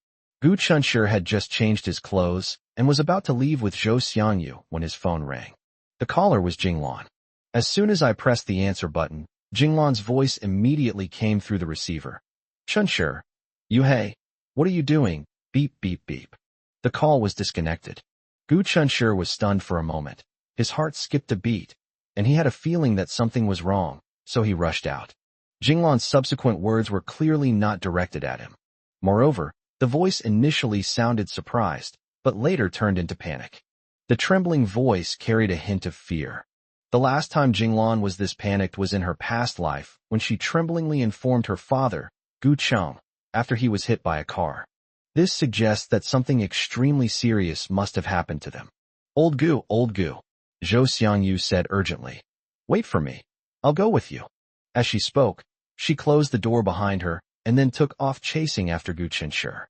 Gu Chunshur had just changed his clothes and was about to leave with Zhou Xiangyu when his phone rang. The caller was Jinglan. As soon as I pressed the answer button, Jinglan's voice immediately came through the receiver. "Chunshur, hey, what are you doing? Beep, beep, beep." The call was disconnected. Gu Chunshur was stunned for a moment. His heart skipped a beat, and he had a feeling that something was wrong, so he rushed out. Jinglan's subsequent words were clearly not directed at him. Moreover, the voice initially sounded surprised, but later turned into panic. The trembling voice carried a hint of fear. The last time Jinglan was this panicked was in her past life, when she tremblingly informed her father, Gu Cheng, after he was hit by a car. This suggests that something extremely serious must have happened to them. Old Gu, Zhou Xiangyu said urgently. "Wait for me. I'll go with you." As she spoke, she closed the door behind her and then took off chasing after Gu Chunshur.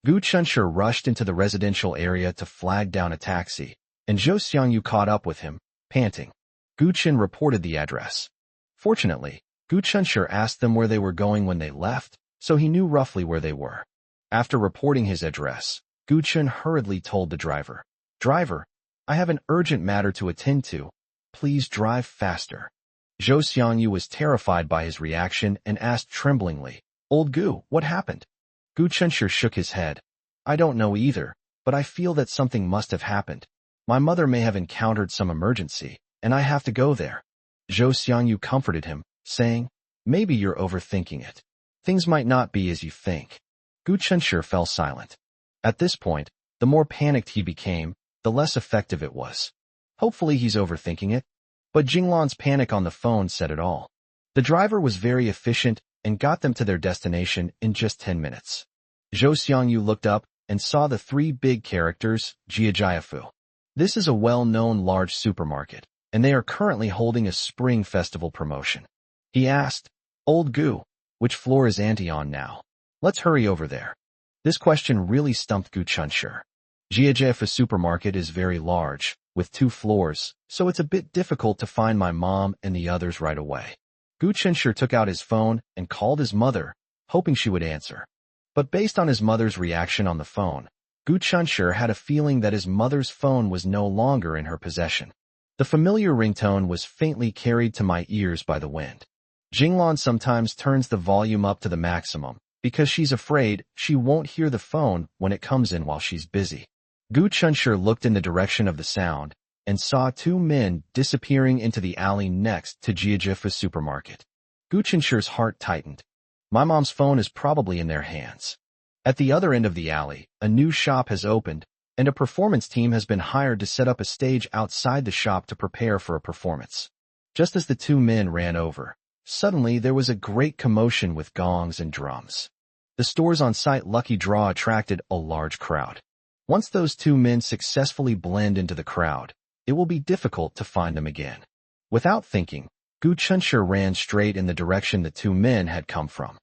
Gu Chunshur rushed into the residential area to flag down a taxi, and Zhou Xiangyu caught up with him, panting. Gu Chen reported the address. Fortunately, Gu Chunshur asked them where they were going when they left, so he knew roughly where they were. After reporting his address, Gu Chen hurriedly told the driver, "Driver, I have an urgent matter to attend to. Please drive faster." Zhou Xiangyu was terrified by his reaction and asked tremblingly, "Old Gu, what happened?" Gu Chunshur shook his head. "I don't know either, but I feel that something must have happened. My mother may have encountered some emergency, and I have to go there." Zhou Xiangyu comforted him, saying, "Maybe you're overthinking it. Things might not be as you think." Gu Chunshur fell silent. At this point, the more panicked he became, the less effective it was. Hopefully he's overthinking it. But Jinglan's panic on the phone said it all. The driver was very efficient and got them to their destination in just 10 minutes. Zhou Xiangyu looked up and saw the 3 big characters, Jiajiafu. This is a well-known large supermarket, and they are currently holding a spring festival promotion. He asked, "Old Gu, which floor is Auntie on now? Let's hurry over there." This question really stumped Gu Chunshur. Jiajefa supermarket is very large, with 2 floors, so it's a bit difficult to find my mom and the others right away. Gu Chunshur took out his phone and called his mother, hoping she would answer. But based on his mother's reaction on the phone, Gu Chunshur had a feeling that his mother's phone was no longer in her possession. The familiar ringtone was faintly carried to my ears by the wind. Jinglan sometimes turns the volume up to the maximum, because she's afraid she won't hear the phone when it comes in while she's busy. Gu Chunshur looked in the direction of the sound and saw 2 men disappearing into the alley next to Jiajefa supermarket. Gu Chunshur's heart tightened. My mom's phone is probably in their hands. At the other end of the alley, a new shop has opened, and a performance team has been hired to set up a stage outside the shop to prepare for a performance. Just as the 2 men ran over, suddenly there was a great commotion with gongs and drums. The store's on-site lucky draw attracted a large crowd. Once those 2 men successfully blend into the crowd, it will be difficult to find them again. Without thinking, Gu Chunshur ran straight in the direction the 2 men had come from.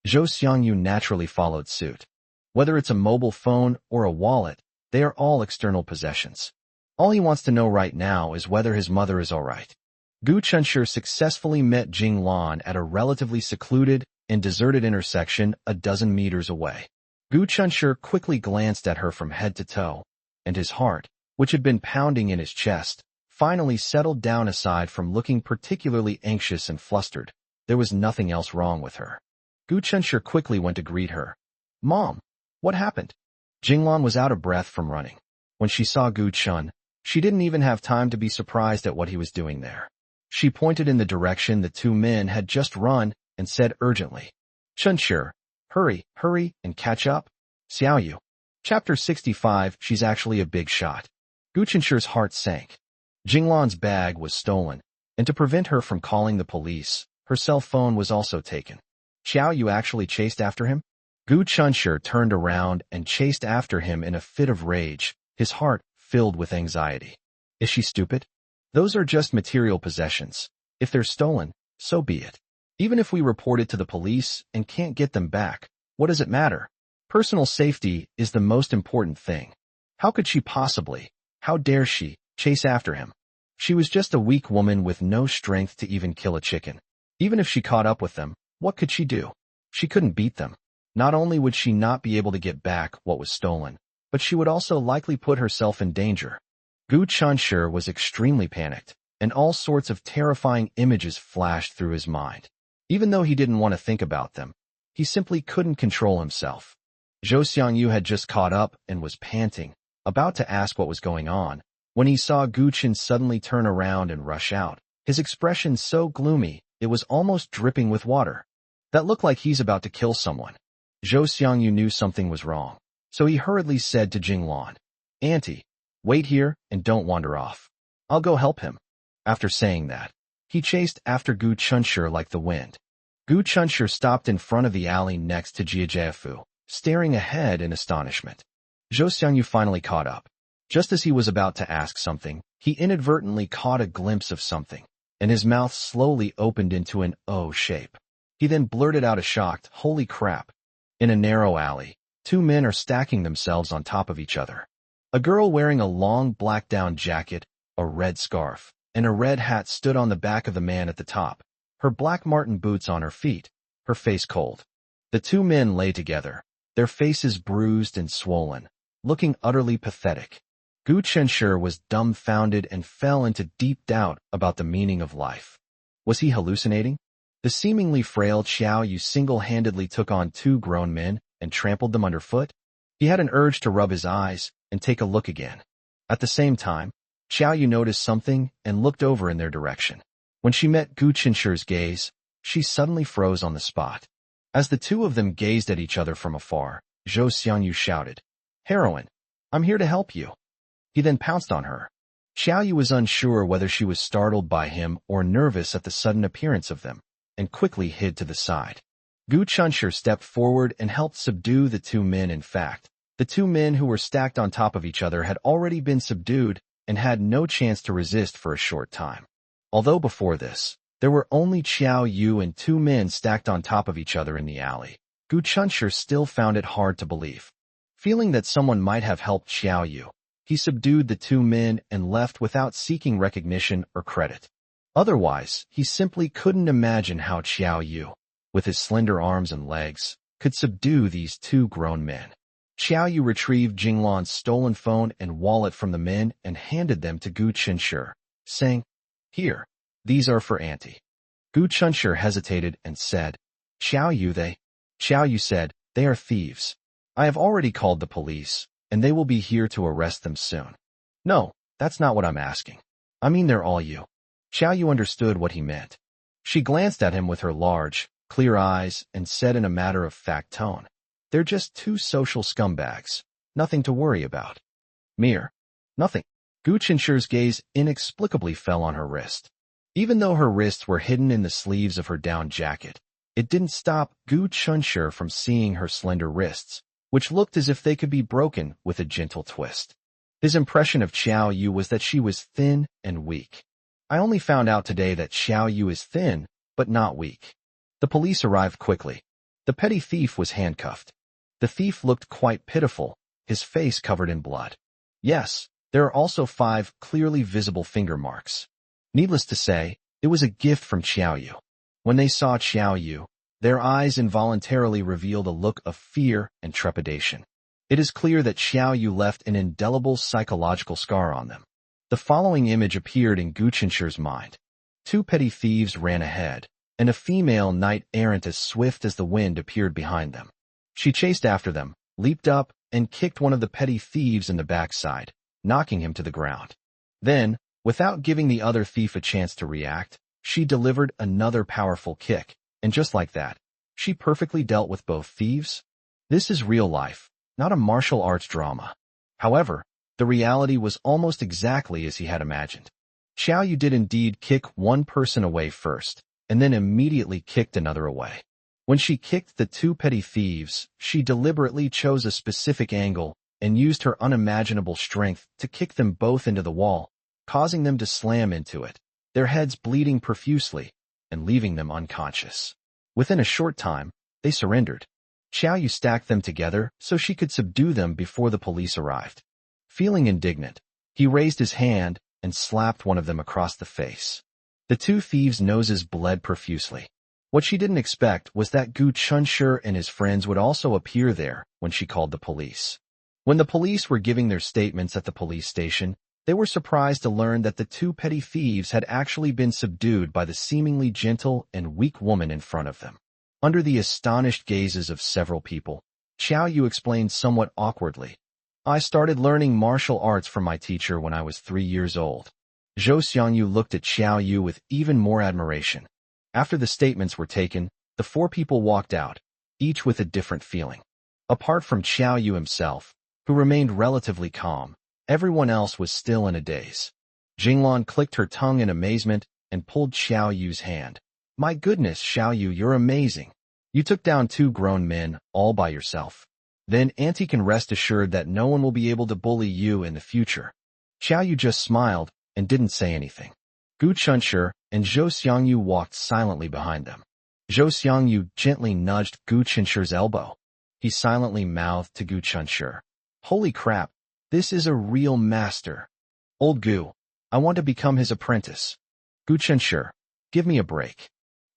Zhou Xiangyu naturally followed suit. Whether it's a mobile phone or a wallet, they are all external possessions. All he wants to know right now is whether his mother is all right. Gu Chunshur successfully met Jing Lan at a relatively secluded and deserted intersection a dozen meters away. Gu Chunshur quickly glanced at her from head to toe, and his heart, which had been pounding in his chest, finally settled down. Aside from looking particularly anxious and flustered, there was nothing else wrong with her. Gu Chunshur quickly went to greet her. "Mom, what happened?" Jinglan was out of breath from running. When she saw Gu Chun, she didn't even have time to be surprised at what he was doing there. She pointed in the direction the 2 men had just run and said urgently, "Chunshur, hurry, and catch up." Xiaoyu. Chapter 65. She's actually a big shot. Gu Chunshur's heart sank. Jinglan's bag was stolen, and to prevent her from calling the police, her cell phone was also taken. Xiaoyu actually chased after him? Gu Chunshur turned around and chased after him in a fit of rage, his heart filled with anxiety. Is she stupid? Those are just material possessions. If they're stolen, so be it. Even if we report it to the police and can't get them back, what does it matter? Personal safety is the most important thing. How could she possibly, how dare she, chase after him? She was just a weak woman with no strength to even kill a chicken. Even if she caught up with them, what could she do? She couldn't beat them. Not only would she not be able to get back what was stolen, but she would also likely put herself in danger. Gu Chunshur was extremely panicked, and all sorts of terrifying images flashed through his mind. Even though he didn't want to think about them, he simply couldn't control himself. Zhou Xiangyu had just caught up and was panting, about to ask what was going on, when he saw Gu Chun suddenly turn around and rush out, his expression so gloomy it was almost dripping with water. That looked like he's about to kill someone. Zhou Xiangyu knew something was wrong, so he hurriedly said to Jinglan, "Auntie, wait here and don't wander off. I'll go help him." After saying that, he chased after Gu Chunshur like the wind. Gu Chunshur stopped in front of the alley next to Jiajefu, staring ahead in astonishment. Zhou Xiangyu finally caught up. Just as he was about to ask something, he inadvertently caught a glimpse of something, and his mouth slowly opened into an O shape. He then blurted out a shocked, "Holy crap." In a narrow alley, 2 men are stacking themselves on top of each other. A girl wearing a long black down jacket, a red scarf, and a red hat stood on the back of the man at the top, her black marten boots on her feet, her face cold. The 2 men lay together, their faces bruised and swollen, looking utterly pathetic. Gu Chunshur was dumbfounded and fell into deep doubt about the meaning of life. Was he hallucinating? The seemingly frail Xiaoyu single-handedly took on 2 grown men and trampled them underfoot. He had an urge to rub his eyes and take a look again. At the same time, Xiaoyu noticed something and looked over in their direction. When she met Gu Chunshur's gaze, she suddenly froze on the spot. As the 2 of them gazed at each other from afar, Zhou Xiangyu shouted, "Heroine, I'm here to help you." He then pounced on her. Xiaoyu was unsure whether she was startled by him or nervous at the sudden appearance of them, and quickly hid to the side. Gu Chunshur stepped forward and helped subdue the 2 men. In fact, the 2 men who were stacked on top of each other had already been subdued and had no chance to resist for a short time. Although before this, There were only Xiao Yu and two men stacked on top of each other in the alley. Gu Chunshi still found it hard to believe. Feeling that someone might have helped Xiao Yu, he subdued the two men and left without seeking recognition or credit. Otherwise, he simply couldn't imagine how Xiao Yu, with his slender arms and legs, could subdue these two grown men. Xiao Yu retrieved Jinglan's stolen phone and wallet from the men and handed them to Gu Chunshi, saying, "Here, these are for Auntie." Gu Chunshi hesitated and said, "Xiao Yu, they?" Xiao Yu said, "They are thieves. I have already called the police, and they will be here to arrest them soon." "No, that's not what I'm asking. I mean they're all you." Xiao Yu understood what he meant. She glanced at him with her large, clear eyes and said in a matter-of-fact tone, "They're just two social scumbags. Nothing to worry about." Mere. Nothing. Gu Chunshi's gaze inexplicably fell on her wrist. Even though her wrists were hidden in the sleeves of her down jacket, it didn't stop Gu Chunshi from seeing her slender wrists, which looked as if they could be broken with a gentle twist. His impression of Xiao Yu was that she was thin and weak. "I only found out today that Xiao Yu is thin, but not weak." The police arrived quickly. The petty thief was handcuffed. The thief looked quite pitiful, his face covered in blood. Yes, there are also 5 clearly visible finger marks. Needless to say, it was a gift from Xiao Yu. When they saw Xiao Yu, their eyes involuntarily revealed a look of fear and trepidation. It is clear that Xiao Yu left an indelible psychological scar on them. The following image appeared in Gu Chunshi's mind. 2 petty thieves ran ahead, and a female knight-errant as swift as the wind appeared behind them. She chased after them, leaped up, and kicked one of the petty thieves in the backside, knocking him to the ground. Then, without giving the other thief a chance to react, she delivered another powerful kick, and just like that, she perfectly dealt with both thieves. This is real life, not a martial arts drama. However, the reality was almost exactly as he had imagined. Xiao Yu did indeed kick one person away first, and then immediately kicked another away. When she kicked the 2 petty thieves, she deliberately chose a specific angle and used her unimaginable strength to kick them both into the wall, causing them to slam into it, their heads bleeding profusely, and leaving them unconscious. Within a short time, they surrendered. Xiao Yu stacked them together so she could subdue them before the police arrived. Feeling indignant, he raised his hand and slapped one of them across the face. The 2 thieves' noses bled profusely. What she didn't expect was that Gu Chunshi and his friends would also appear there when she called the police. When the police were giving their statements at the police station, they were surprised to learn that the 2 petty thieves had actually been subdued by the seemingly gentle and weak woman in front of them. Under the astonished gazes of several people, Xiao Yu explained somewhat awkwardly, "I started learning martial arts from my teacher when I was 3 years old." Zhou Xiangyu looked at Xiao Yu with even more admiration. After the statements were taken, the 4 people walked out, each with a different feeling. Apart from Xiao Yu himself, who remained relatively calm, everyone else was still in a daze. Jinglan clicked her tongue in amazement and pulled Xiao Yu's hand. "My goodness, Xiao Yu, you're amazing. You took down 2 grown men, all by yourself. Then Auntie can rest assured that no one will be able to bully you in the future." Xiao Yu just smiled and didn't say anything. Gu Chunshi and Zhou Xiangyu walked silently behind them. Zhou Xiangyu gently nudged Gu Chunshi's elbow. He silently mouthed to Gu Chunshi, "Holy crap, this is a real master. Old Gu, I want to become his apprentice." Gu Chunshi, "Give me a break."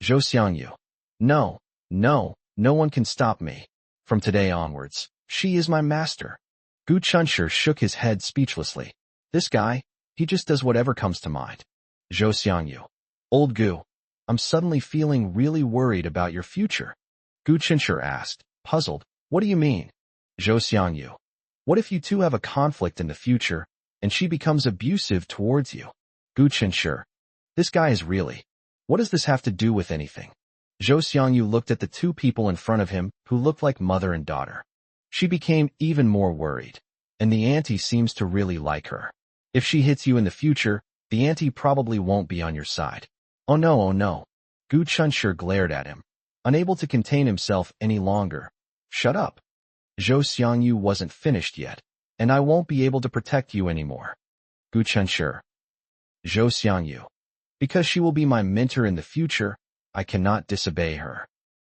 Zhou Xiangyu, No, no one can stop me. From today onwards, she is my master." Gu Chunshi shook his head speechlessly. "This guy, he just does whatever comes to mind." Zhou Xiangyu, "Old Gu, I'm suddenly feeling really worried about your future." Gu Chunshi asked, puzzled, "What do you mean?" Zhou Xiangyu, "What if you two have a conflict in the future, and she becomes abusive towards you?" Gu Chunshi, "This guy is really... What does this have to do with anything?" Zhou Xiangyu looked at the 2 people in front of him who looked like mother and daughter. She became even more worried, and the auntie seems to really like her. If she hits you in the future, the auntie probably won't be on your side. Oh no, oh no. Gu Chunshi glared at him, unable to contain himself any longer. "Shut up. Zhou Xiangyu wasn't finished yet, and I won't be able to protect you anymore." Gu Chunshi, Zhou Xiangyu, Because she will be my mentor in the future, I cannot disobey her.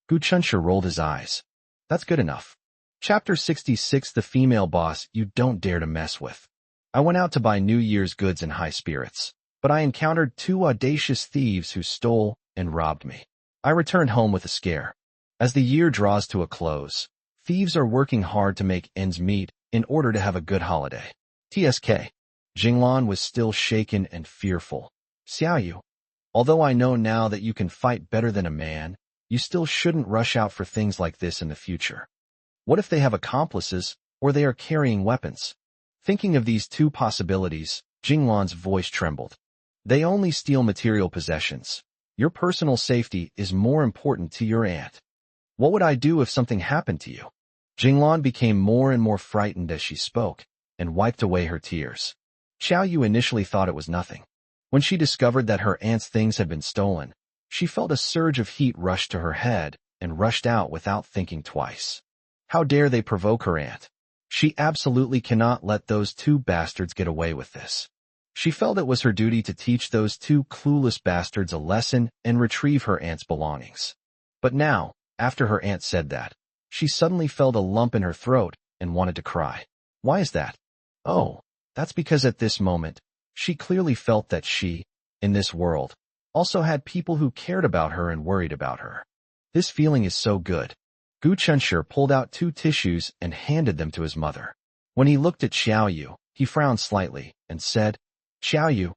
Gu Chunshi rolled his eyes. That's good enough. Chapter 66 The Female Boss You Don't Dare to Mess With. I went out to buy New Year's goods in high spirits, but I encountered two audacious thieves who stole and robbed me. I returned home with a scare. As the year draws to a close, thieves are working hard to make ends meet in order to have a good holiday. TSK. Jinglan was still shaken and fearful. Xiaoyu, although I know now that you can fight better than a man, you still shouldn't rush out for things like this in the future. What if they have accomplices, or they are carrying weapons? Thinking of these two possibilities, Jinglan's voice trembled. They only steal material possessions. Your personal safety is more important to your aunt. What would I do if something happened to you? Jinglan became more and more frightened as she spoke, and wiped away her tears. Xiaoyu initially thought it was nothing. When she discovered that her aunt's things had been stolen, she felt a surge of heat rush to her head and rushed out without thinking twice. How dare they provoke her aunt? She absolutely cannot let those two bastards get away with this. She felt it was her duty to teach those two clueless bastards a lesson and retrieve her aunt's belongings. But now, after her aunt said that, she suddenly felt a lump in her throat and wanted to cry. Why is that? Oh, that's because at this moment, she clearly felt that she, in this world, also had people who cared about her and worried about her. This feeling is so good. Gu Chunshi pulled out two tissues and handed them to his mother. When he looked at Xiaoyu, he frowned slightly and said, Xiaoyu,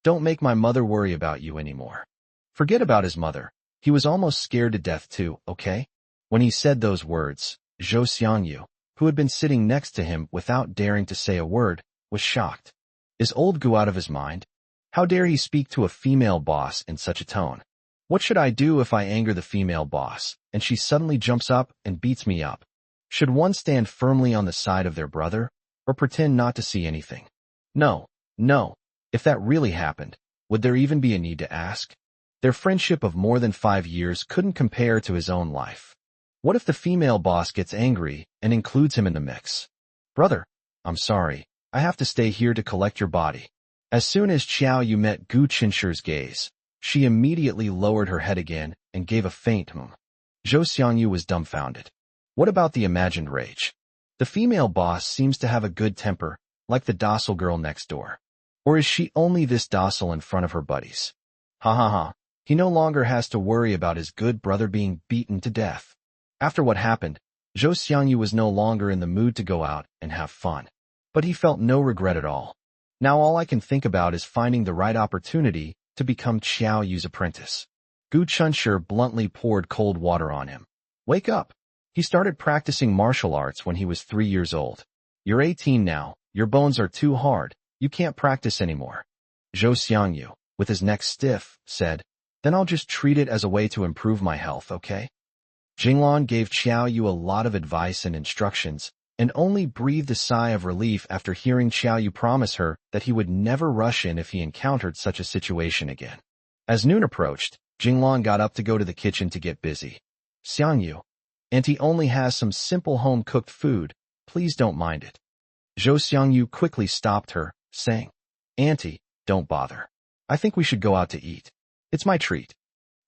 don't make my mother worry about you anymore. Forget about his mother. He was almost scared to death too, okay? When he said those words, Zhou Xiangyu, who had been sitting next to him without daring to say a word, was shocked. Is old Gu out of his mind? How dare he speak to a female boss in such a tone? What should I do if I anger the female boss, and she suddenly jumps up and beats me up? Should one stand firmly on the side of their brother, or pretend not to see anything? No. If that really happened, would there even be a need to ask? Their friendship of more than 5 years couldn't compare to his own life. What if the female boss gets angry and includes him in the mix? Brother, I'm sorry, I have to stay here to collect your body. As soon as Xiaoyu met Gu Chunshi's gaze, she immediately lowered her head again and gave a faint Zhou Xiangyu was dumbfounded. What about the imagined rage? The female boss seems to have a good temper, like the docile girl next door. Or is she only this docile in front of her buddies? Ha. He no longer has to worry about his good brother being beaten to death. After what happened, Zhou Xiangyu was no longer in the mood to go out and have fun. But he felt no regret at all. Now all I can think about is finding the right opportunity to become Xiaoyu's apprentice. Gu Chunshi bluntly poured cold water on him. Wake up. He started practicing martial arts when he was 3 years old. You're 18 now, your bones are too hard, you can't practice anymore. Zhou Xiangyu, with his neck stiff, said, Then I'll just treat it as a way to improve my health, okay? Jinglan gave Xiaoyu a lot of advice and instructions, and only breathed a sigh of relief after hearing Xiaoyu promise her that he would never rush in if he encountered such a situation again. As noon approached, Jinglan got up to go to the kitchen to get busy. Xiangyu, Auntie only has some simple home-cooked food, please don't mind it. Zhou Xiangyu quickly stopped her, saying, Auntie, don't bother. I think we should go out to eat. It's my treat.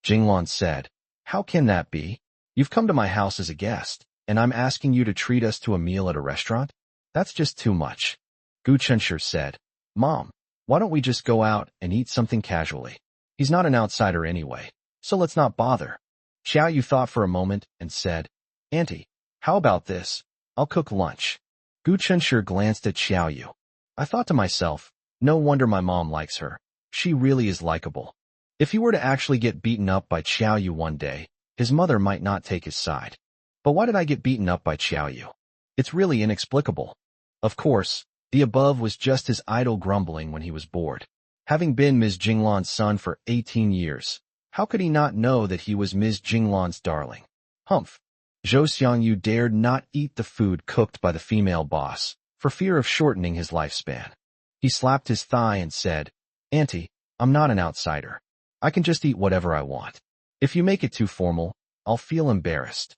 Jinglan said, How can that be? You've come to my house as a guest, and I'm asking you to treat us to a meal at a restaurant? That's just too much. Gu Chunshi said, Mom, why don't we just go out and eat something casually? He's not an outsider anyway, so let's not bother. Xiaoyu thought for a moment and said, Auntie, how about this? I'll cook lunch. Gu Chunshi glanced at Xiaoyu. I thought to myself, no wonder my mom likes her. She really is likable. If he were to actually get beaten up by Xiaoyu one day, his mother might not take his side. But why did I get beaten up by Xiaoyu? It's really inexplicable. Of course, the above was just his idle grumbling when he was bored. Having been Ms. Jinglan's son for 18 years, how could he not know that he was Ms. Jinglan's darling? Humph. Zhou Xiangyu dared not eat the food cooked by the female boss, for fear of shortening his lifespan. He slapped his thigh and said, Auntie, I'm not an outsider. I can just eat whatever I want. If you make it too formal, I'll feel embarrassed.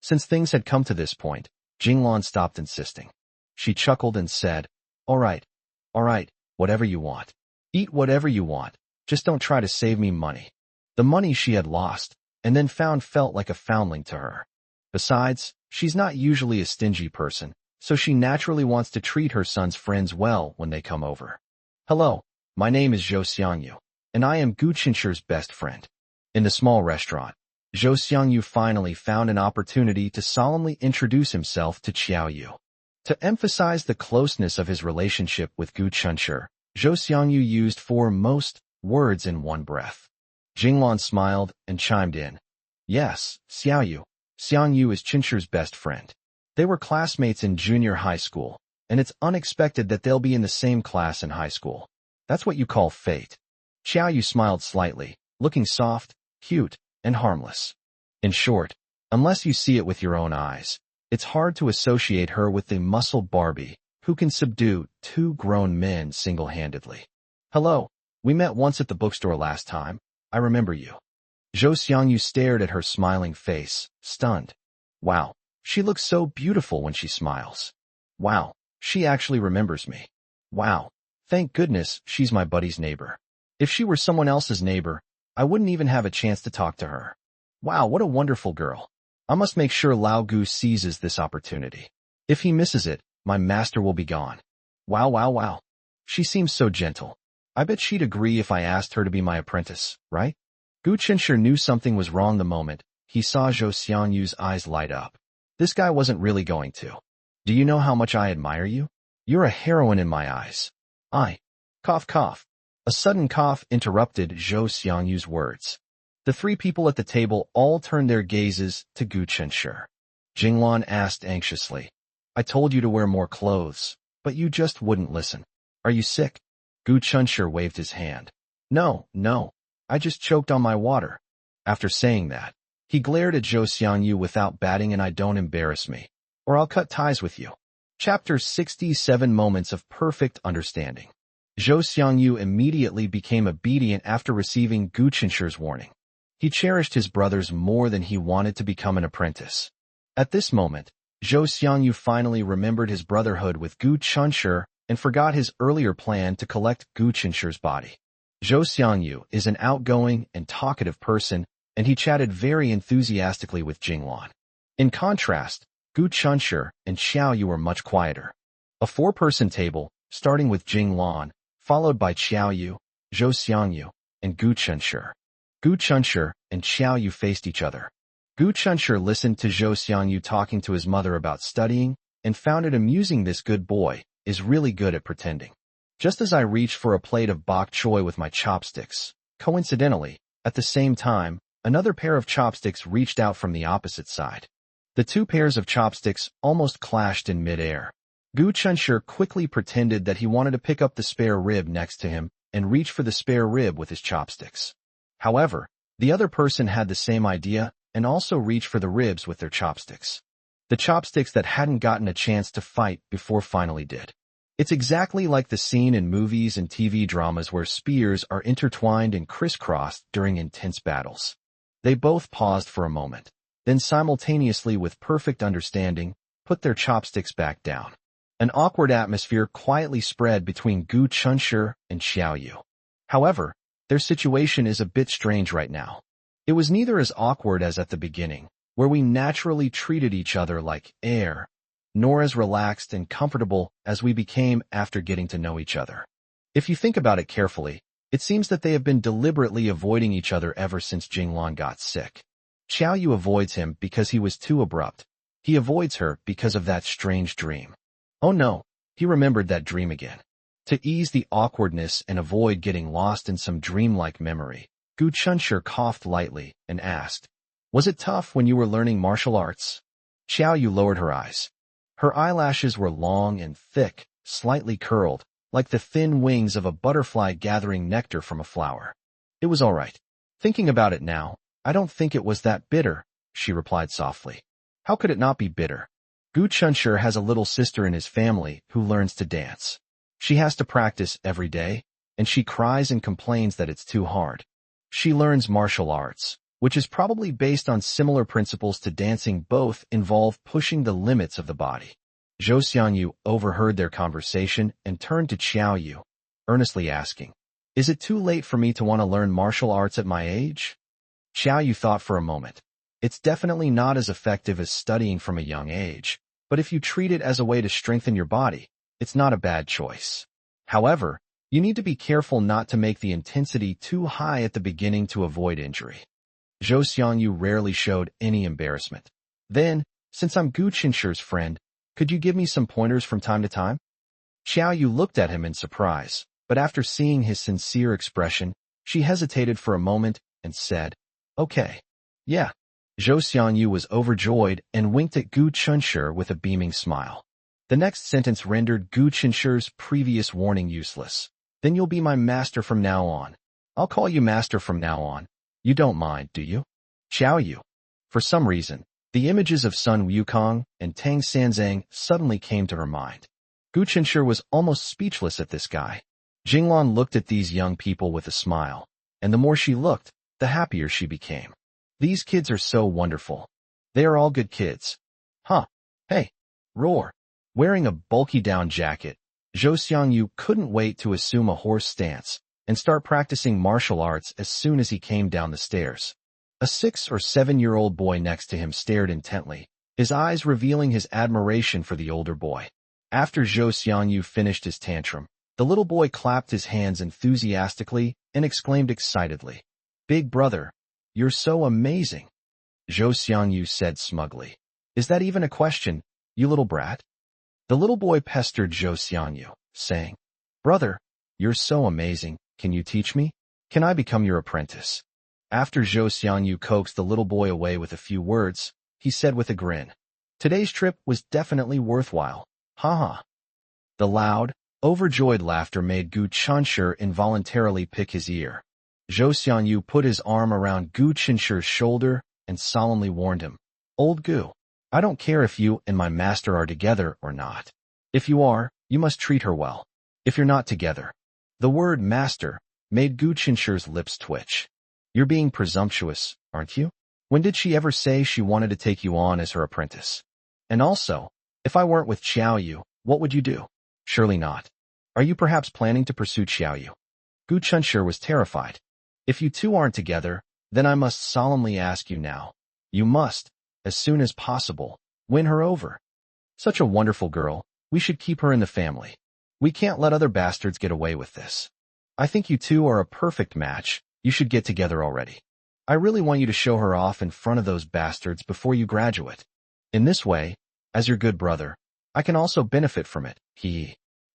Since things had come to this point, Jinglan stopped insisting. She chuckled and said, All right, whatever you want. Eat whatever you want. Just don't try to save me money. The money she had lost and then found felt like a foundling to her. Besides, she's not usually a stingy person, so she naturally wants to treat her son's friends well when they come over. Hello, my name is Zhou Xiangyu, and I am Gu Qinshi's best friend. In the small restaurant, Zhou Xiangyu finally found an opportunity to solemnly introduce himself to Qiaoyu. To emphasize the closeness of his relationship with Gu Qinshi, Zhou Xiangyu used 4 most words in one breath. Jinglan smiled and chimed in. Yes, Xiaoyu. Xiangyu is Qinshi's best friend. They were classmates in junior high school, and it's unexpected that they'll be in the same class in high school. That's what you call fate. Xiaoyu smiled slightly, looking soft, cute, and harmless. In short, unless you see it with your own eyes, it's hard to associate her with the muscled Barbie who can subdue 2 grown men single-handedly. Hello, we met once at the bookstore last time. I remember you. Zhou Xiangyu stared at her smiling face, stunned. Wow, she looks so beautiful when she smiles. Wow, she actually remembers me. Wow, thank goodness she's my buddy's neighbor. If she were someone else's neighbor, I wouldn't even have a chance to talk to her. Wow, what a wonderful girl. I must make sure Lao Gu seizes this opportunity. If he misses it, my master will be gone. Wow, wow, wow. She seems so gentle. I bet she'd agree if I asked her to be my apprentice, right? Gu Qinshi knew something was wrong the moment he saw Zhou Xiangyu's eyes light up. This guy wasn't really going to. Do you know how much I admire you? You're a heroine in my eyes. Cough, cough. A sudden cough interrupted Zhou Xiangyu's words. The 3 people at the table all turned their gazes to Gu Qinshi. Jinglan asked anxiously. I told you to wear more clothes, but you just wouldn't listen. Are you sick? Gu Qinshi waved his hand. No. I just choked on my water. After saying that, he glared at Zhou Xiangyu without batting an eye. Don't embarrass me, or I'll cut ties with you. Chapter 67 Moments of Perfect Understanding. Zhou Xiangyu immediately became obedient after receiving Gu Qinshi's warning. He cherished his brothers more than he wanted to become an apprentice. At this moment, Zhou Xiangyu finally remembered his brotherhood with Gu Qinshi and forgot his earlier plan to collect Gu Qinshi's body. Zhou Xiangyu is an outgoing and talkative person, and he chatted very enthusiastically with Jinglan. In contrast, Gu Qinshi and Xiaoyu were much quieter. A 4-person table, starting with Jinglan, followed by Xiaoyu, Zhou Xiangyu, and Gu Qinshi. Gu Qinshi and Xiaoyu faced each other. Gu Qinshi listened to Zhou Xiangyu talking to his mother about studying and found it amusing. This good boy is really good at pretending. Just as I reached for a plate of bok choy with my chopsticks, coincidentally, at the same time, another pair of chopsticks reached out from the opposite side. The 2 pairs of chopsticks almost clashed in midair. Gu Qinshi quickly pretended that he wanted to pick up the spare rib next to him and reach for the spare rib with his chopsticks. However, the other person had the same idea and also reached for the ribs with their chopsticks. The chopsticks that hadn't gotten a chance to fight before finally did. It's exactly like the scene in movies and TV dramas where spears are intertwined and crisscrossed during intense battles. They both paused for a moment, then simultaneously with perfect understanding, put their chopsticks back down. An awkward atmosphere quietly spread between Gu Qinshi and Xiaoyu. However, their situation is a bit strange right now. It was neither as awkward as at the beginning, where we naturally treated each other like air, nor as relaxed and comfortable as we became after getting to know each other. If you think about it carefully, it seems that they have been deliberately avoiding each other ever since Jinglan got sick. Xiaoyu avoids him because he was too abrupt. He avoids her because of that strange dream. Oh no, he remembered that dream again. To ease the awkwardness and avoid getting lost in some dreamlike memory, Gu Qinshi coughed lightly and asked, Was it tough when you were learning martial arts? Xiaoyu lowered her eyes. Her eyelashes were long and thick, slightly curled, like the thin wings of a butterfly gathering nectar from a flower. It was all right. Thinking about it now, I don't think it was that bitter, she replied softly. How could it not be bitter? Gu Qinshi has a little sister in his family who learns to dance. She has to practice every day, and she cries and complains that it's too hard. She learns martial arts, which is probably based on similar principles to dancing. Both involve pushing the limits of the body. Zhou Xiangyu overheard their conversation and turned to Xiaoyu, earnestly asking, Is it too late for me to want to learn martial arts at my age? Xiao Yu thought for a moment. It's definitely not as effective as studying from a young age, but if you treat it as a way to strengthen your body, it's not a bad choice. However, you need to be careful not to make the intensity too high at the beginning to avoid injury. Zhou Xiangyu rarely showed any embarrassment. Then, since I'm Gu Qinshi's friend, could you give me some pointers from time to time? Xiao Yu looked at him in surprise, but after seeing his sincere expression, she hesitated for a moment and said, "Okay. Yeah." Zhou Xiangyu was overjoyed and winked at Gu Qinshe with a beaming smile. The next sentence rendered Gu Qinshe's previous warning useless. "Then you'll be my master from now on. I'll call you master from now on. You don't mind, do you?" Xiao Yu. For some reason, the images of Sun Wukong and Tang Sanzang suddenly came to her mind. Gu Qinshe was almost speechless at this guy. Jinglan looked at these young people with a smile, and the more she looked, the happier she became. These kids are so wonderful. They are all good kids. Huh. Hey. Roar. Wearing a bulky down jacket, Zhou Xiangyu couldn't wait to assume a horse stance and start practicing martial arts as soon as he came down the stairs. A 6 or 7-year-old boy next to him stared intently, his eyes revealing his admiration for the older boy. After Zhou Xiangyu finished his tantrum, the little boy clapped his hands enthusiastically and exclaimed excitedly, "Big brother, you're so amazing." Zhou Xiangyu said smugly, "Is that even a question, you little brat?" The little boy pestered Zhou Xiangyu, saying, "Brother, you're so amazing, can you teach me? Can I become your apprentice?" After Zhou Xiangyu coaxed the little boy away with a few words, he said with a grin, "Today's trip was definitely worthwhile. Ha." The loud, overjoyed laughter made Gu Qinshe involuntarily pick his ear. Zhou Xiangyu put his arm around Gu Qinshe's shoulder and solemnly warned him, "Old Gu, I don't care if you and my master are together or not. If you are, you must treat her well. If you're not together." The word master made Gu Qinshe's lips twitch. "You're being presumptuous, aren't you? When did she ever say she wanted to take you on as her apprentice? And also, if I weren't with Xiao Yu, what would you do? Surely not. Are you perhaps planning to pursue Xiao Yu?" Gu Qinshe was terrified. "If you two aren't together, then I must solemnly ask you now. You must, as soon as possible, win her over. Such a wonderful girl, we should keep her in the family. We can't let other bastards get away with this. I think you two are a perfect match. You should get together already. I really want you to show her off in front of those bastards before you graduate. In this way, as your good brother, I can also benefit from it."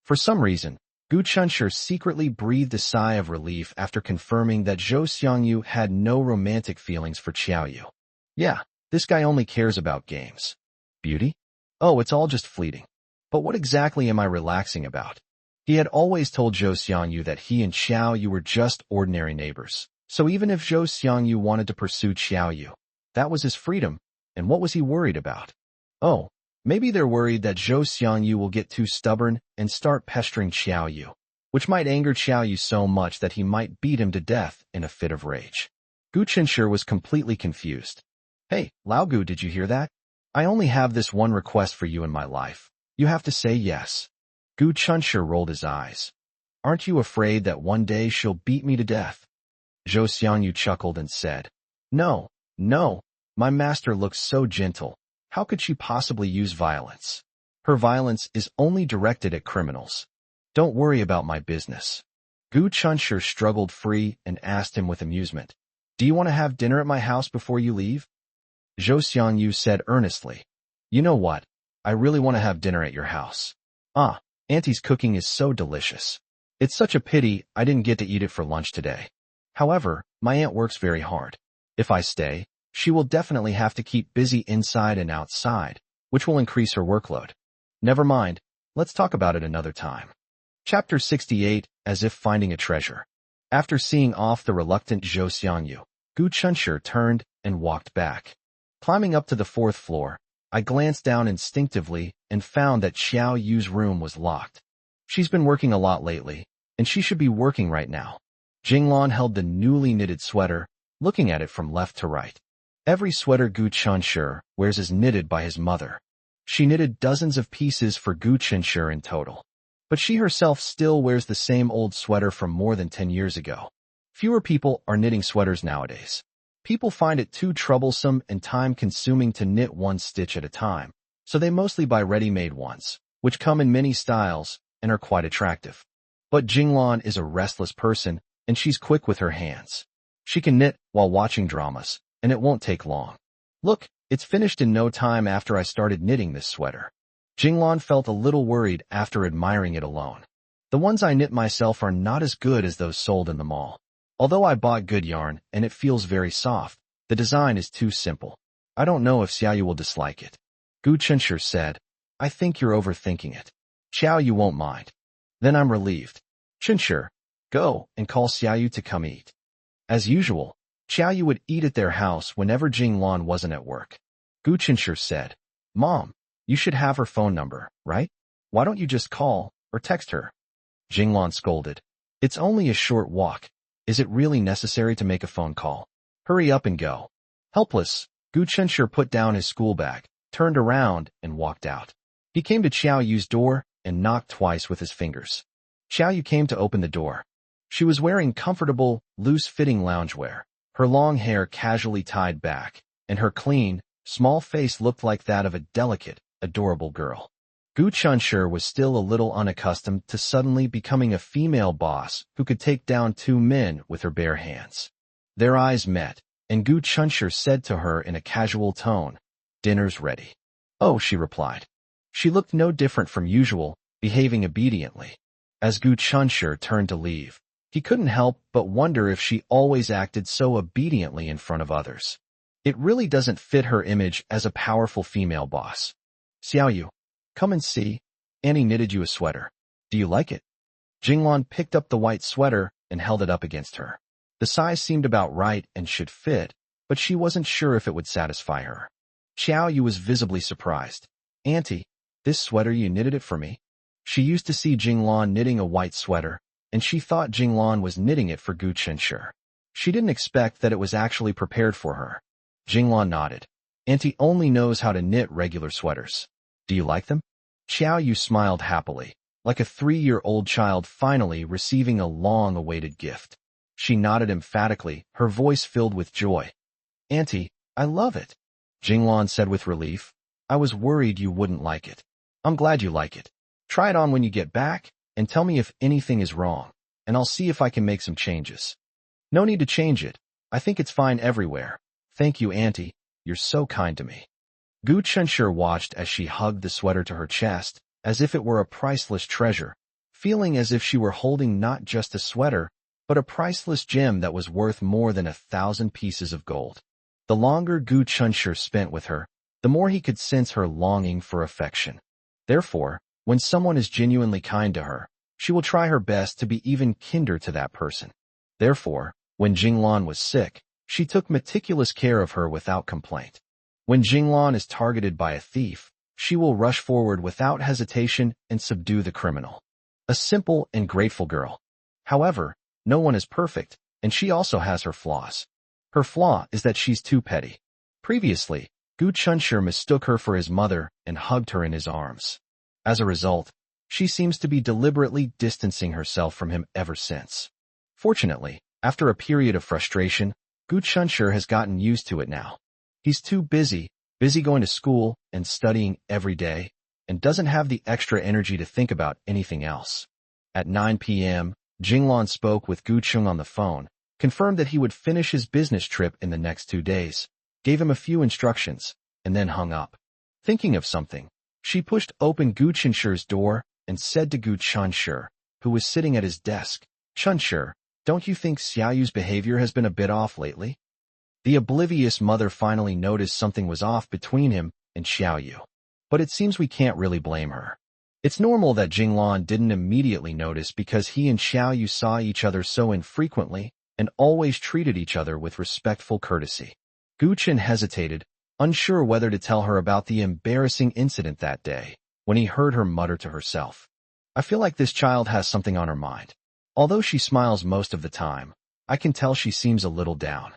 For some reason, Gu Qinshe secretly breathed a sigh of relief after confirming that Zhou Xiangyu had no romantic feelings for Xiao Yu. Yeah, this guy only cares about games. Beauty? Oh, it's all just fleeting. But what exactly am I relaxing about? He had always told Zhou Xiangyu that he and Xiao Yu were just ordinary neighbors. So even if Zhou Xiangyu wanted to pursue Xiao Yu, that was his freedom, and what was he worried about? Oh, maybe they're worried that Zhou Xiangyu will get too stubborn and start pestering Xiao Yu, which might anger Xiao Yu so much that he might beat him to death in a fit of rage. Gu Qinshe was completely confused. "Hey, Lao Gu, did you hear that? I only have this one request for you in my life. You have to say yes." Gu Qinshe rolled his eyes. "Aren't you afraid that one day she'll beat me to death?" Zhou Xiangyu chuckled and said, No, my master looks so gentle. How could she possibly use violence? Her violence is only directed at criminals. Don't worry about my business." Gu Qinshe struggled free and asked him with amusement, "Do you want to have dinner at my house before you leave?" Zhou Xiangyu said earnestly, "You know what? I really want to have dinner at your house. Auntie's cooking is so delicious. It's such a pity I didn't get to eat it for lunch today. However, my aunt works very hard. If I stay, she will definitely have to keep busy inside and outside, which will increase her workload. Never mind, let's talk about it another time." Chapter 68, As If Finding a Treasure. After seeing off the reluctant Zhou Xiangyu, Gu Qinshe turned and walked back. Climbing up to the 4th floor, I glanced down instinctively and found that Xiao Yu's room was locked. She's been working a lot lately, and she should be working right now. Jinglan held the newly knitted sweater, looking at it from left to right. Every sweater Gu Qinshe wears is knitted by his mother. She knitted dozens of pieces for Gu Qinshe in total. but she herself still wears the same old sweater from more than 10 years ago. Fewer people are knitting sweaters nowadays. People find it too troublesome and time-consuming to knit one stitch at a time, so they mostly buy ready-made ones, which come in many styles and are quite attractive. But Jinglan is a restless person, and she's quick with her hands. She can knit while watching dramas, and it won't take long. Look, it's finished in no time after I started knitting this sweater. Jinglan felt a little worried after admiring it alone. The ones I knit myself are not as good as those sold in the mall. Although I bought good yarn and it feels very soft, the design is too simple. I don't know if Xiaoyu will dislike it. Gu Chunshur said, I think you're overthinking it. Xiaoyu won't mind. Then I'm relieved. Chunshur, go and call Xiaoyu to come eat. As usual, Xiaoyu would eat at their house whenever Jinglan wasn't at work. Gu Chunshur said, Mom, you should have her phone number, right? Why don't you just call or text her? Jinglan scolded. It's only a short walk. Is it really necessary to make a phone call? Hurry up and go. Helpless, Gu Chunshur put down his school bag, turned around, and walked out. He came to Xiaoyu's door and knocked twice with his fingers. Xiaoyu came to open the door. She was wearing comfortable, loose-fitting loungewear, her long hair casually tied back, and her clean, small face looked like that of a delicate, adorable girl. Gu Chunshur was still a little unaccustomed to suddenly becoming a female boss who could take down two men with her bare hands. Their eyes met, and Gu Chunshur said to her in a casual tone, Dinner's ready. Oh, she replied. She looked no different from usual, behaving obediently. As Gu Chunshur turned to leave, he couldn't help but wonder if she always acted so obediently in front of others. It really doesn't fit her image as a powerful female boss. Xiaoyu, come and see. Annie knitted you a sweater. Do you like it? Jinglan picked up the white sweater and held it up against her. The size seemed about right and should fit, but she wasn't sure if it would satisfy her. Xiaoyu was visibly surprised. Auntie, this sweater you knitted it for me? She used to see Jinglan knitting a white sweater, and she thought Jinglan was knitting it for Gu Chunshur. She didn't expect that it was actually prepared for her. Jinglan nodded. Auntie only knows how to knit regular sweaters. Do you like them? Xiaoyu smiled happily, like a 3-year-old child finally receiving a long-awaited gift. She nodded emphatically, her voice filled with joy. Auntie, I love it. Jinglan said with relief. I was worried you wouldn't like it. I'm glad you like it. Try it on when you get back, and tell me if anything is wrong, and I'll see if I can make some changes. No need to change it. I think it's fine everywhere. Thank you, Auntie. You're so kind to me. Gu Chunshur watched as she hugged the sweater to her chest, as if it were a priceless treasure, feeling as if she were holding not just a sweater, but a priceless gem that was worth more than 1,000 pieces of gold. The longer Gu Chunshur spent with her, the more he could sense her longing for affection. Therefore, when someone is genuinely kind to her, she will try her best to be even kinder to that person. Therefore, when Jinglan was sick, she took meticulous care of her without complaint. When Jinglan is targeted by a thief, she will rush forward without hesitation and subdue the criminal. A simple and grateful girl. However, no one is perfect, and she also has her flaws. Her flaw is that she's too petty. Previously, Gu Chunshur mistook her for his mother and hugged her in his arms. As a result, she seems to be deliberately distancing herself from him ever since. Fortunately, after a period of frustration, Gu Chunshur has gotten used to it now. He's too busy going to school and studying every day, and doesn't have the extra energy to think about anything else. At 9 p.m., Jinglan spoke with Gu Chung on the phone, confirmed that he would finish his business trip in the next 2 days, gave him a few instructions, and then hung up. Thinking of something, she pushed open Gu Chunshur's door and said to Gu Chunshur, who was sitting at his desk, Chunshur, don't you think Xiaoyu's behavior has been a bit off lately? The oblivious mother finally noticed something was off between him and Xiaoyu. But it seems we can't really blame her. It's normal that Jinglan didn't immediately notice because he and Xiaoyu saw each other so infrequently and always treated each other with respectful courtesy. Gu Chen hesitated, unsure whether to tell her about the embarrassing incident that day, when he heard her mutter to herself. I feel like this child has something on her mind. Although she smiles most of the time, I can tell she seems a little down.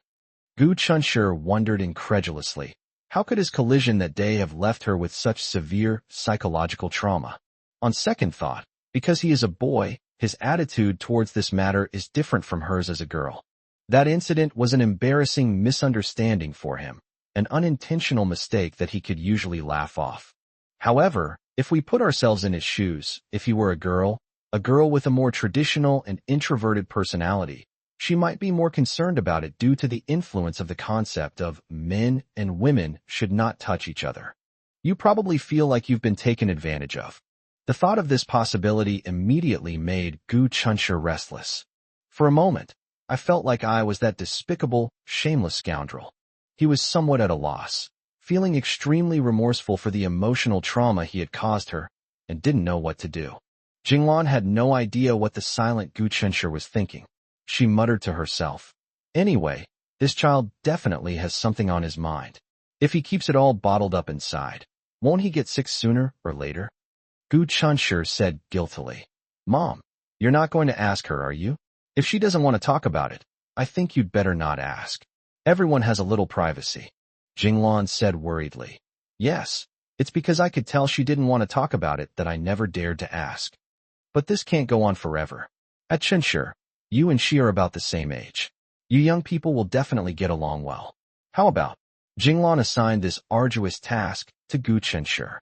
Gu Chunshur wondered incredulously, how could his collision that day have left her with such severe psychological trauma? On second thought, Because he is a boy, his attitude towards this matter is different from hers as a girl. That incident was an embarrassing misunderstanding for him, an unintentional mistake that he could usually laugh off. However, if we put ourselves in his shoes, if he were a girl with a more traditional and introverted personality, she might be more concerned about it due to the influence of the concept of men and women should not touch each other. You probably feel like you've been taken advantage of. The thought of this possibility immediately made Gu Chunxue restless. For a moment, I felt like I was that despicable, shameless scoundrel. He was somewhat at a loss, feeling extremely remorseful for the emotional trauma he had caused her, and didn't know what to do. Jinglan had no idea what the silent Gu Chunxue was thinking. She muttered to herself, "Anyway, this child definitely has something on his mind. If he keeps it all bottled up inside, won't he get sick sooner or later?" Gu Chunxue said guiltily, "Mom, you're not going to ask her, are you? If she doesn't want to talk about it, I think you'd better not ask. Everyone has a little privacy." Jinglan said worriedly, "Yes, it's because I could tell she didn't want to talk about it that I never dared to ask. But this can't go on forever. At Chunxue, you and she are about the same age. You young people will definitely get along well. How about?" Jinglan assigned this arduous task to Gu Chunxue.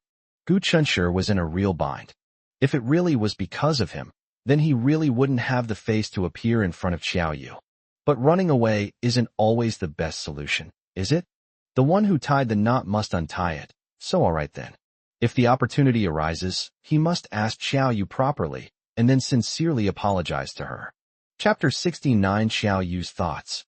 Gu Chunxue was in a real bind. If it really was because of him, then he really wouldn't have the face to appear in front of Xiaoyu. But running away isn't always the best solution, is it? The one who tied the knot must untie it, so all right then. If the opportunity arises, he must ask Xiaoyu properly, and then sincerely apologize to her. Chapter 69 Xiaoyu's Thoughts.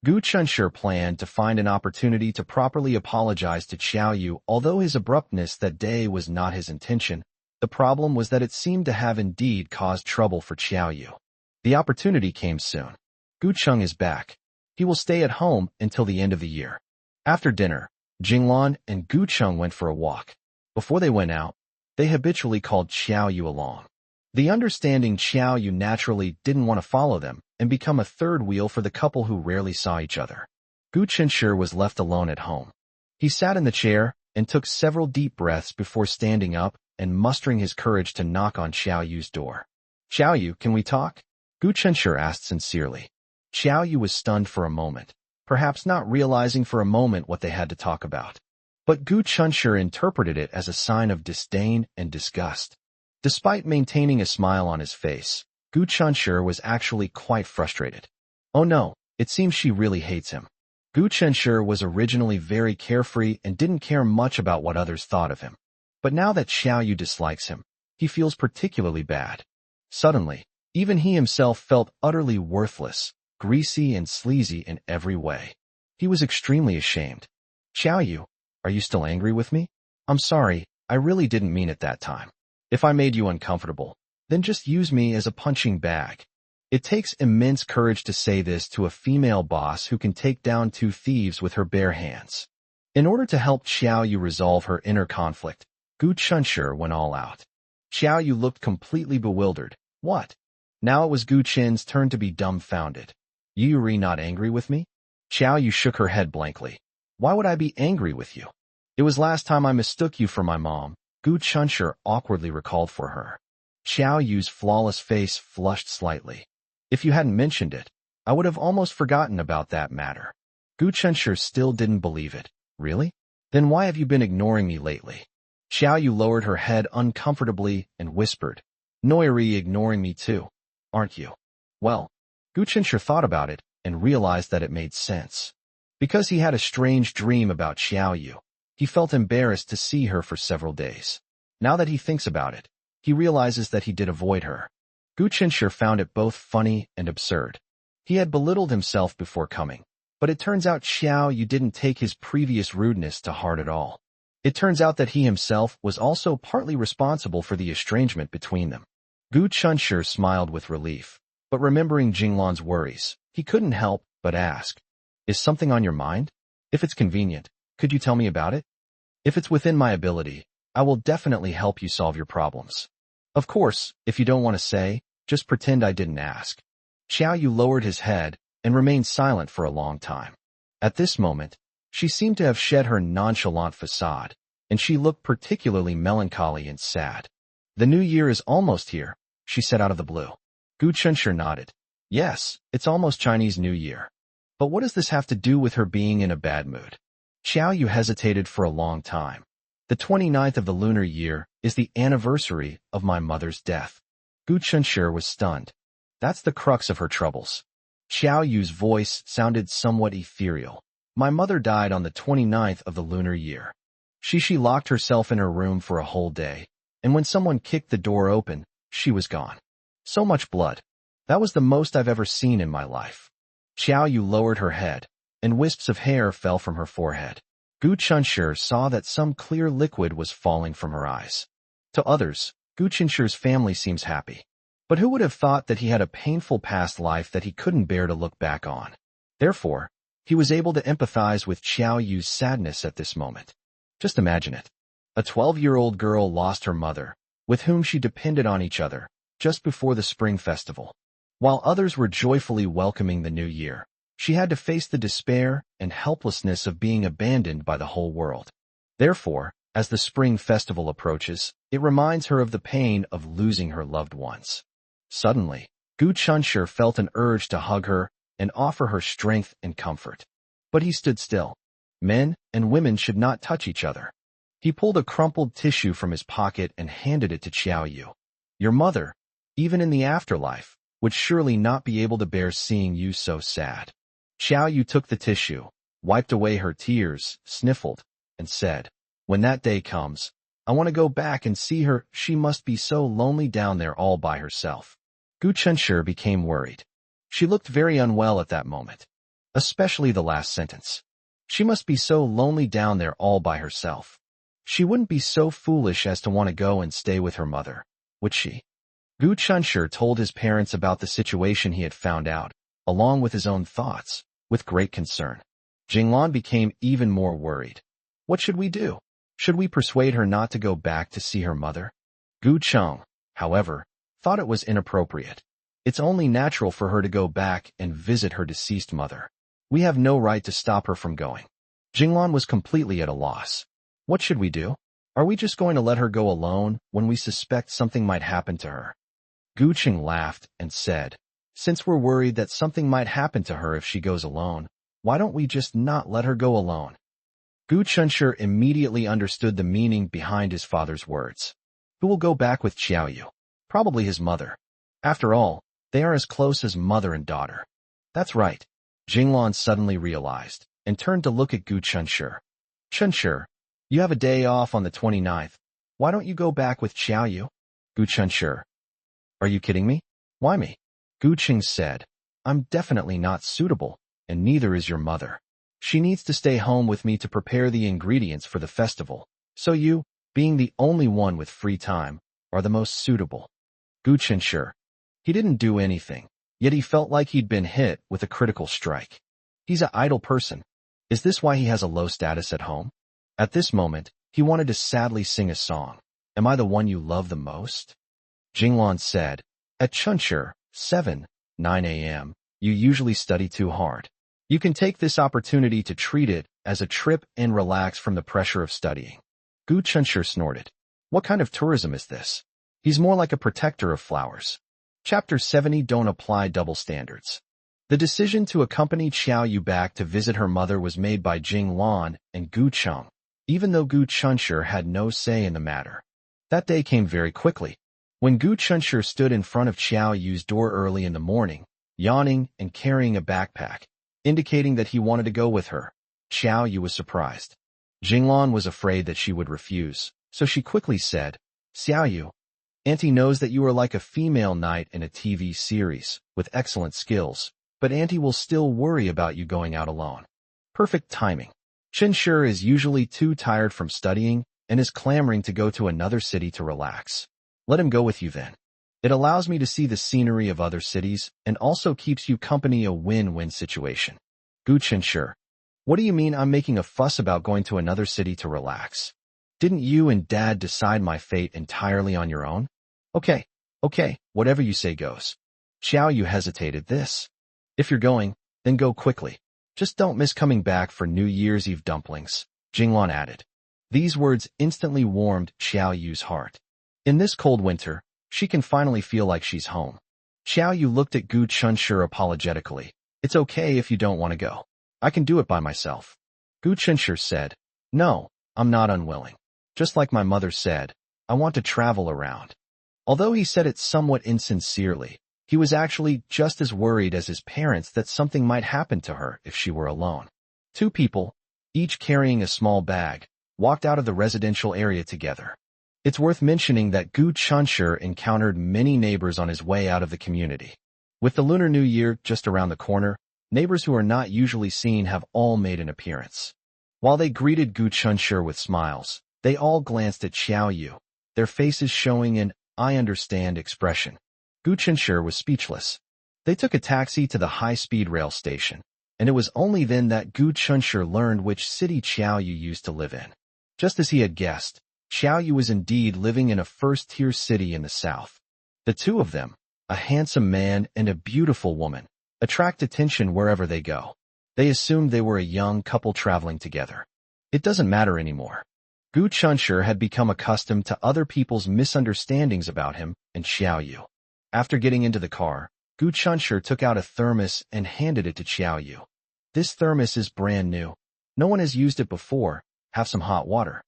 Gu Chunxue planned to find an opportunity to properly apologize to Xiaoyu. Although his abruptness that day was not his intention, the problem was that it seemed to have indeed caused trouble for Xiaoyu. The opportunity came soon. Gu Cheng is back. He will stay at home until the end of the year. After dinner, Jinglan and Gu Cheng went for a walk. Before they went out, they habitually called Xiaoyu along. The understanding Xiaoyu naturally didn't want to follow them and become a third wheel for the couple who rarely saw each other. Gu Chunxue was left alone at home. He sat in the chair and took several deep breaths before standing up and mustering his courage to knock on Xiaoyu's door. "Xiaoyu, can we talk?" Gu Chunxue asked sincerely. Xiaoyu was stunned for a moment, perhaps not realizing for a moment what they had to talk about. But Gu Chunxue interpreted it as a sign of disdain and disgust. Despite maintaining a smile on his face, Gu Chunxue was actually quite frustrated. Oh no, it seems she really hates him. Gu Chunxue was originally very carefree and didn't care much about what others thought of him. But now that Xiaoyu dislikes him, he feels particularly bad. Suddenly, even he himself felt utterly worthless, greasy and sleazy in every way. He was extremely ashamed. "Xiaoyu, are you still angry with me? I'm sorry, I really didn't mean it that time. If I made you uncomfortable, then just use me as a punching bag." It takes immense courage to say this to a female boss who can take down two thieves with her bare hands. In order to help Xiaoyu resolve her inner conflict, Gu Chunxue went all out. Xiaoyu looked completely bewildered. What? Now it was Gu Chen's turn to be dumbfounded. "You are not angry with me?" Xiaoyu shook her head blankly. "Why would I be angry with you? It was last time I mistook you for my mom." Gu Chunxue awkwardly recalled for her. Xiaoyu's flawless face flushed slightly. "If you hadn't mentioned it, I would have almost forgotten about that matter." Gu Chunxue still didn't believe it. "Really? Then why have you been ignoring me lately?" Xiaoyu lowered her head uncomfortably and whispered, "Noiri ignoring me too, aren't you?" Well, Gu Chunxue thought about it and realized that it made sense. Because he had a strange dream about Xiaoyu, he felt embarrassed to see her for several days. Now that he thinks about it, he realizes that he did avoid her. Gu Chunxue found it both funny and absurd. He had belittled himself before coming, but it turns out Xiaoyu didn't take his previous rudeness to heart at all. It turns out that he himself was also partly responsible for the estrangement between them. Gu Chunxue smiled with relief, but remembering Jinglan's worries, he couldn't help but ask, "Is something on your mind? If it's convenient, could you tell me about it? If it's within my ability, I will definitely help you solve your problems. Of course, if you don't want to say, just pretend I didn't ask." Xiaoyu lowered his head and remained silent for a long time. At this moment, she seemed to have shed her nonchalant facade, and she looked particularly melancholy and sad. The new year is almost here, she said out of the blue. Gu Chunshur nodded. Yes, it's almost Chinese New Year. But what does this have to do with her being in a bad mood? Xiao Yu hesitated for a long time. The 29th of the lunar year is the anniversary of my mother's death. Gu Chunshur was stunned. That's the crux of her troubles. Xiao Yu's voice sounded somewhat ethereal. My mother died on the 29th of the lunar year. She locked herself in her room for a whole day, and when someone kicked the door open, she was gone. So much blood. That was the most I've ever seen in my life. Xiao Yu lowered her head, and wisps of hair fell from her forehead. Gu Chunshur saw that some clear liquid was falling from her eyes. To others, Gu Chunshur's family seems happy. But who would have thought that he had a painful past life that he couldn't bear to look back on? Therefore, he was able to empathize with Xiao Yu's sadness at this moment. Just imagine it. A 12-year-old girl lost her mother, with whom she depended on each other, just before the Spring Festival. While others were joyfully welcoming the new year, she had to face the despair and helplessness of being abandoned by the whole world. Therefore, as the Spring Festival approaches, it reminds her of the pain of losing her loved ones. Suddenly, Gu Chunshur felt an urge to hug her and offer her strength and comfort. But he stood still. Men and women should not touch each other. He pulled a crumpled tissue from his pocket and handed it to Xiao Yu. Your mother, even in the afterlife, would surely not be able to bear seeing you so sad. Xiao Yu took the tissue, wiped away her tears, sniffled, and said, when that day comes, I want to go back and see her. She must be so lonely down there all by herself. Gu Chunshur became worried. She looked very unwell at that moment, especially the last sentence. She must be so lonely down there all by herself. She wouldn't be so foolish as to want to go and stay with her mother, would she? Gu Chunshur told his parents about the situation he had found out, along with his own thoughts, with great concern. Jinglan became even more worried. What should we do? Should we persuade her not to go back to see her mother? Gu Cheng, however, thought it was inappropriate. It's only natural for her to go back and visit her deceased mother. We have no right to stop her from going. Jinglan was completely at a loss. What should we do? Are we just going to let her go alone when we suspect something might happen to her? Gu Cheng laughed and said, since we're worried that something might happen to her if she goes alone, why don't we just not let her go alone? Gu Chunshur immediately understood the meaning behind his father's words. Who will go back with Xiao Yu? Probably his mother. After all, they are as close as mother and daughter. That's right. Jinglan suddenly realized, and turned to look at Gu Chunshur. Chunshur, you have a day off on the 29th. Why don't you go back with Xiao Yu? Gu Chunshur. Are you kidding me? Why me? Gu Cheng said, I'm definitely not suitable, and neither is your mother. She needs to stay home with me to prepare the ingredients for the festival, so you, being the only one with free time, are the most suitable. Gu Chunshur. He didn't do anything, yet he felt like he'd been hit with a critical strike. He's an idle person. Is this why he has a low status at home? At this moment, he wanted to sadly sing a song. Am I the one you love the most? Jinglan said, at Chunshur, 9 a.m., you usually study too hard. You can take this opportunity to treat it as a trip and relax from the pressure of studying. Gu Chunshur snorted. What kind of tourism is this? He's more like a protector of flowers. Chapter 70 Don't apply double standards. The decision to accompany Xiao Yu back to visit her mother was made by Jinglan and Gu Cheng, even though Gu Chunshur had no say in the matter. That day came very quickly. When Gu Chunshur stood in front of Xiao Yu's door early in the morning, yawning and carrying a backpack, indicating that he wanted to go with her, Xiao Yu was surprised. Jinglan was afraid that she would refuse, so she quickly said, Xiao Yu, Auntie knows that you are like a female knight in a TV series, with excellent skills, but Auntie will still worry about you going out alone. Perfect timing. Chunshur is usually too tired from studying and is clamoring to go to another city to relax. Let him go with you then. It allows me to see the scenery of other cities and also keeps you company, a win-win situation. Gu Chunshur. What do you mean I'm making a fuss about going to another city to relax? Didn't you and Dad decide my fate entirely on your own? Okay, whatever you say goes. Xiao Yu hesitated this. If you're going, then go quickly. Just don't miss coming back for New Year's Eve dumplings, Jinglan added. These words instantly warmed Xiao Yu's heart. In this cold winter, She can finally feel like she's home. Xiao Yu looked at Gu Chunshur apologetically. It's okay if you don't want to go. I can do it by myself. Gu Chunshur said, No, I'm not unwilling. Just like my mother said, I want to travel around. Although he said it somewhat insincerely, he was actually just as worried as his parents that something might happen to her if she were alone. Two people, each carrying a small bag, walked out of the residential area together. It's worth mentioning that Gu Chunshur encountered many neighbors on his way out of the community. With the Lunar New Year just around the corner, neighbors who are not usually seen have all made an appearance. While they greeted Gu Chunshur with smiles, they all glanced at Xiao Yu, their faces showing an "I understand" expression. Gu Chunshur was speechless. They took a taxi to the high-speed rail station, and it was only then that Gu Chunshur learned which city Xiao Yu used to live in. Just as he had guessed, Xiao Yu was indeed living in a first-tier city in the south. The two of them, a handsome man and a beautiful woman, attract attention wherever they go. They assumed they were a young couple traveling together. It doesn't matter anymore. Gu Chunshur had become accustomed to other people's misunderstandings about him and Xiao Yu. After getting into the car, Gu Chunshur took out a thermos and handed it to Xiao Yu. This thermos is brand new. No one has used it before. Have some hot water.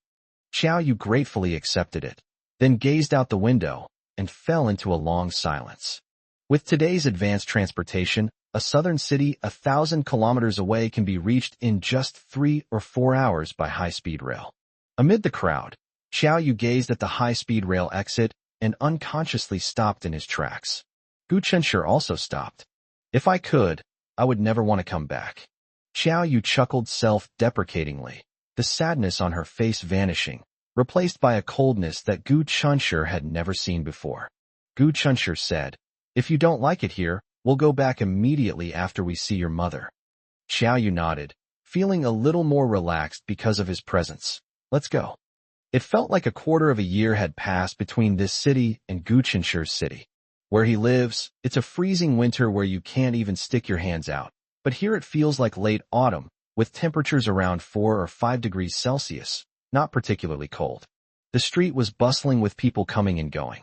Xiao Yu gratefully accepted it, then gazed out the window and fell into a long silence. With today's advanced transportation, a southern city 1,000 kilometers away can be reached in just 3 or 4 hours by high-speed rail. Amid the crowd, Xiao Yu gazed at the high-speed rail exit and unconsciously stopped in his tracks. Gu Chunshur also stopped. If I could, I would never want to come back. Xiao Yu chuckled self-deprecatingly, the sadness on her face vanishing, replaced by a coldness that Gu Chunshur had never seen before. Gu Chunshur said, If you don't like it here, we'll go back immediately after we see your mother. Xiao Yu nodded, feeling a little more relaxed because of his presence. Let's go. It felt like a quarter of a year had passed between this city and Gu Chunshur's city. Where he lives, it's a freezing winter where you can't even stick your hands out, but here it feels like late autumn, with temperatures around 4 or 5 degrees Celsius, not particularly cold. The street was bustling with people coming and going.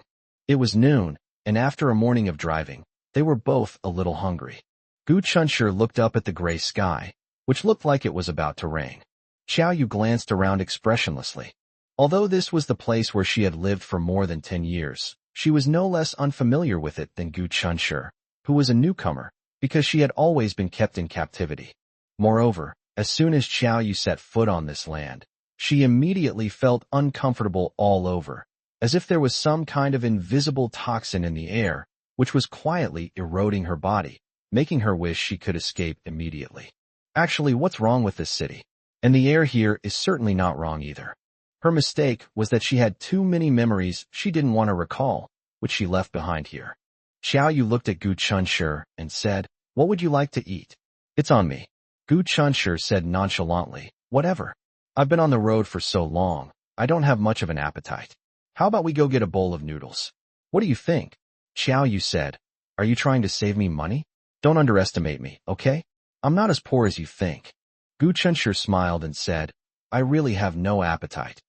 It was noon, and after a morning of driving, they were both a little hungry. Gu Chunshur looked up at the gray sky, which looked like it was about to rain. Xiao Yu glanced around expressionlessly. Although this was the place where she had lived for more than 10 years, she was no less unfamiliar with it than Gu Chunshur, who was a newcomer, because she had always been kept in captivity. Moreover, as soon as Xiao Yu set foot on this land, she immediately felt uncomfortable all over, as if there was some kind of invisible toxin in the air, which was quietly eroding her body, making her wish she could escape immediately. Actually, what's wrong with this city? And the air here is certainly not wrong either. Her mistake was that she had too many memories she didn't want to recall, which she left behind here. Xiao Yu looked at Gu Chunshur and said, What would you like to eat? It's on me. Gu Chunshur said nonchalantly, Whatever. I've been on the road for so long, I don't have much of an appetite. How about we go get a bowl of noodles? What do you think? Xiao Yu said, Are you trying to save me money? Don't underestimate me, okay? I'm not as poor as you think. Gu Chunshur smiled and said, I really have no appetite.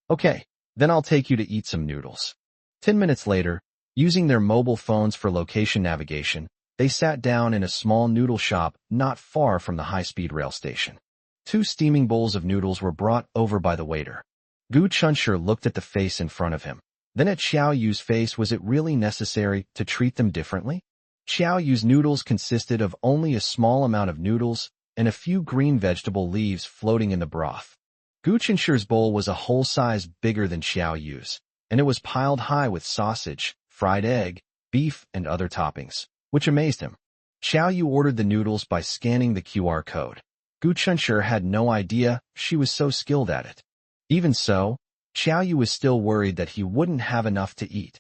Okay, then I'll take you to eat some noodles. 10 minutes later, using their mobile phones for location navigation, they sat down in a small noodle shop not far from the high-speed rail station. 2 steaming bowls of noodles were brought over by the waiter. Gu Chunshur looked at the face in front of him, then at Xiao Yu's face. Was it really necessary to treat them differently? Xiao Yu's noodles consisted of only a small amount of noodles and a few green vegetable leaves floating in the broth. Gu Chunshur's bowl was a whole size bigger than Xiao Yu's, and it was piled high with sausage, fried egg, beef, and other toppings, which amazed him. Xiao Yu ordered the noodles by scanning the QR code. Gu Chunshur had no idea she was so skilled at it. Even so, Xiao Yu was still worried that he wouldn't have enough to eat.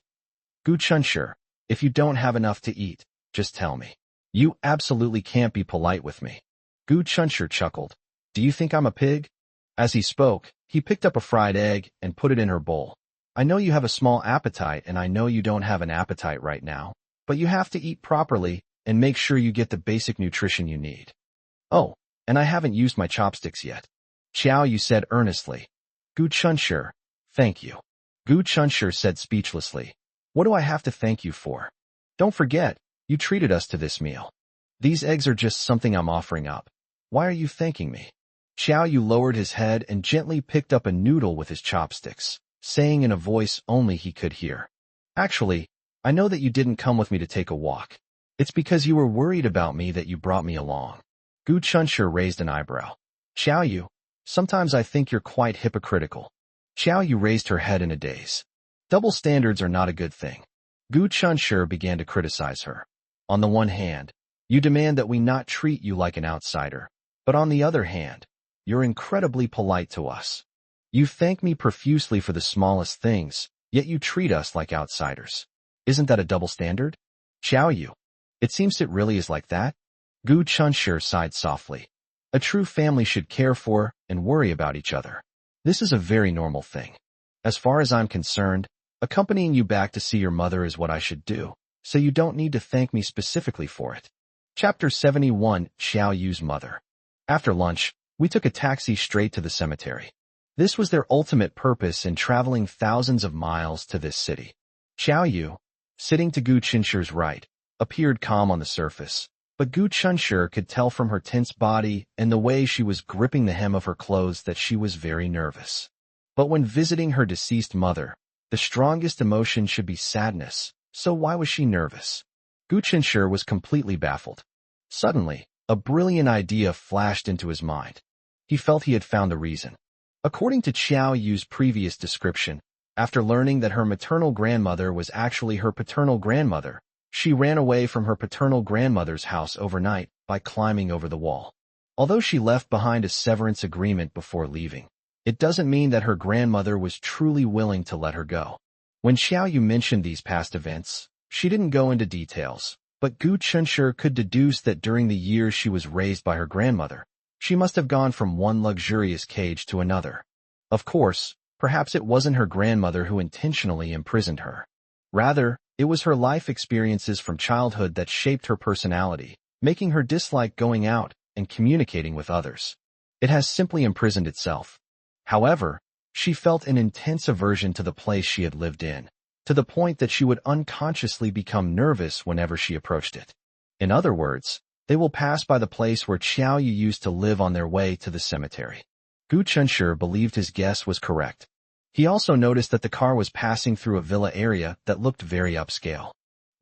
Gu Chunshur, if you don't have enough to eat, just tell me. You absolutely can't be polite with me. Gu Chunshur chuckled. Do you think I'm a pig? As he spoke, he picked up a fried egg and put it in her bowl. I know you have a small appetite and I know you don't have an appetite right now, but you have to eat properly and make sure you get the basic nutrition you need. Oh, and I haven't used my chopsticks yet. Xiao Yu said earnestly. Gu Chunshur, thank you. Gu Chunshur said speechlessly. What do I have to thank you for? Don't forget, you treated us to this meal. These eggs are just something I'm offering up. Why are you thanking me? Xiao Yu lowered his head and gently picked up a noodle with his chopsticks, saying in a voice only he could hear. Actually, I know that you didn't come with me to take a walk. It's because you were worried about me that you brought me along. Gu Chunshi raised an eyebrow. Xiao Yu, sometimes I think you're quite hypocritical. Xiao Yu raised her head in a daze. Double standards are not a good thing. Gu Chunshi began to criticize her. On the one hand, you demand that we not treat you like an outsider, but on the other hand, you're incredibly polite to us. You thank me profusely for the smallest things, yet you treat us like outsiders. Isn't that a double standard? Xiao Yu, it seems it really is like that. Gu Chunshi sighed softly. A true family should care for and worry about each other. This is a very normal thing. As far as I'm concerned, accompanying you back to see your mother is what I should do, so you don't need to thank me specifically for it. Chapter 71, Xiao Yu's Mother. After lunch, we took a taxi straight to the cemetery. This was their ultimate purpose in traveling thousands of miles to this city. Xiao Yu, sitting to Gu Chunshi's right, appeared calm on the surface, but Gu Chunshi could tell from her tense body and the way she was gripping the hem of her clothes that she was very nervous. But when visiting her deceased mother, the strongest emotion should be sadness, so why was she nervous? Gu Chunshi was completely baffled. Suddenly, a brilliant idea flashed into his mind. He felt he had found the reason. According to Xiao Yu's previous description, after learning that her maternal grandmother was actually her paternal grandmother, she ran away from her paternal grandmother's house overnight by climbing over the wall. Although she left behind a severance agreement before leaving, it doesn't mean that her grandmother was truly willing to let her go. When Xiao Yu mentioned these past events, she didn't go into details, but Gu Chunshi could deduce that during the years she was raised by her grandmother, she must have gone from one luxurious cage to another. Of course, perhaps it wasn't her grandmother who intentionally imprisoned her. Rather, it was her life experiences from childhood that shaped her personality, making her dislike going out and communicating with others. It has simply imprisoned itself. However, she felt an intense aversion to the place she had lived in, to the point that she would unconsciously become nervous whenever she approached it. In other words, they will pass by the place where Xiao Yu used to live on their way to the cemetery. Gu Chunshi believed his guess was correct. He also noticed that the car was passing through a villa area that looked very upscale.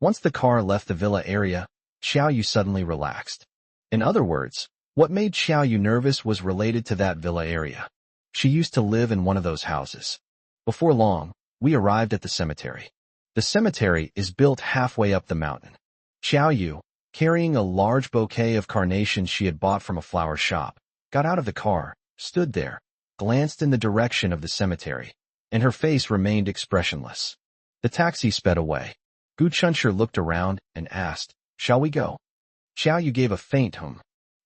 Once the car left the villa area, Xiao Yu suddenly relaxed. In other words, what made Xiao Yu nervous was related to that villa area. She used to live in one of those houses. Before long, we arrived at the cemetery. The cemetery is built halfway up the mountain. Xiao Yu, carrying a large bouquet of carnations she had bought from a flower shop, got out of the car, stood there, glanced in the direction of the cemetery, and her face remained expressionless. The taxi sped away. Gu Chunshi looked around and asked, "Shall we go?" Xiao Yu gave a faint hum.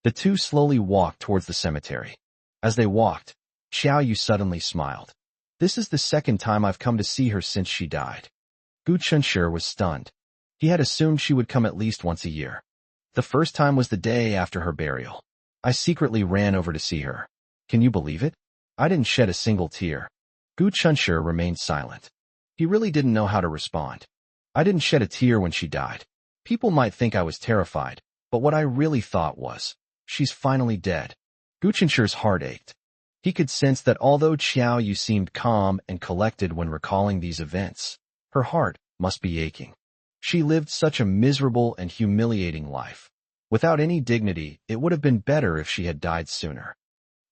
The two slowly walked towards the cemetery. As they walked, Xiao Yu suddenly smiled. "This is the second time I've come to see her since she died." Gu Chunshi was stunned. He had assumed she would come at least once a year. The first time was the day after her burial. I secretly ran over to see her. Can you believe it? I didn't shed a single tear. Gu Chunshi remained silent. He really didn't know how to respond. I didn't shed a tear when she died. People might think I was terrified, but what I really thought was, she's finally dead. Gu Chunshi's heart ached. He could sense that although Xiao Yu seemed calm and collected when recalling these events, her heart must be aching. She lived such a miserable and humiliating life. Without any dignity, it would have been better if she had died sooner.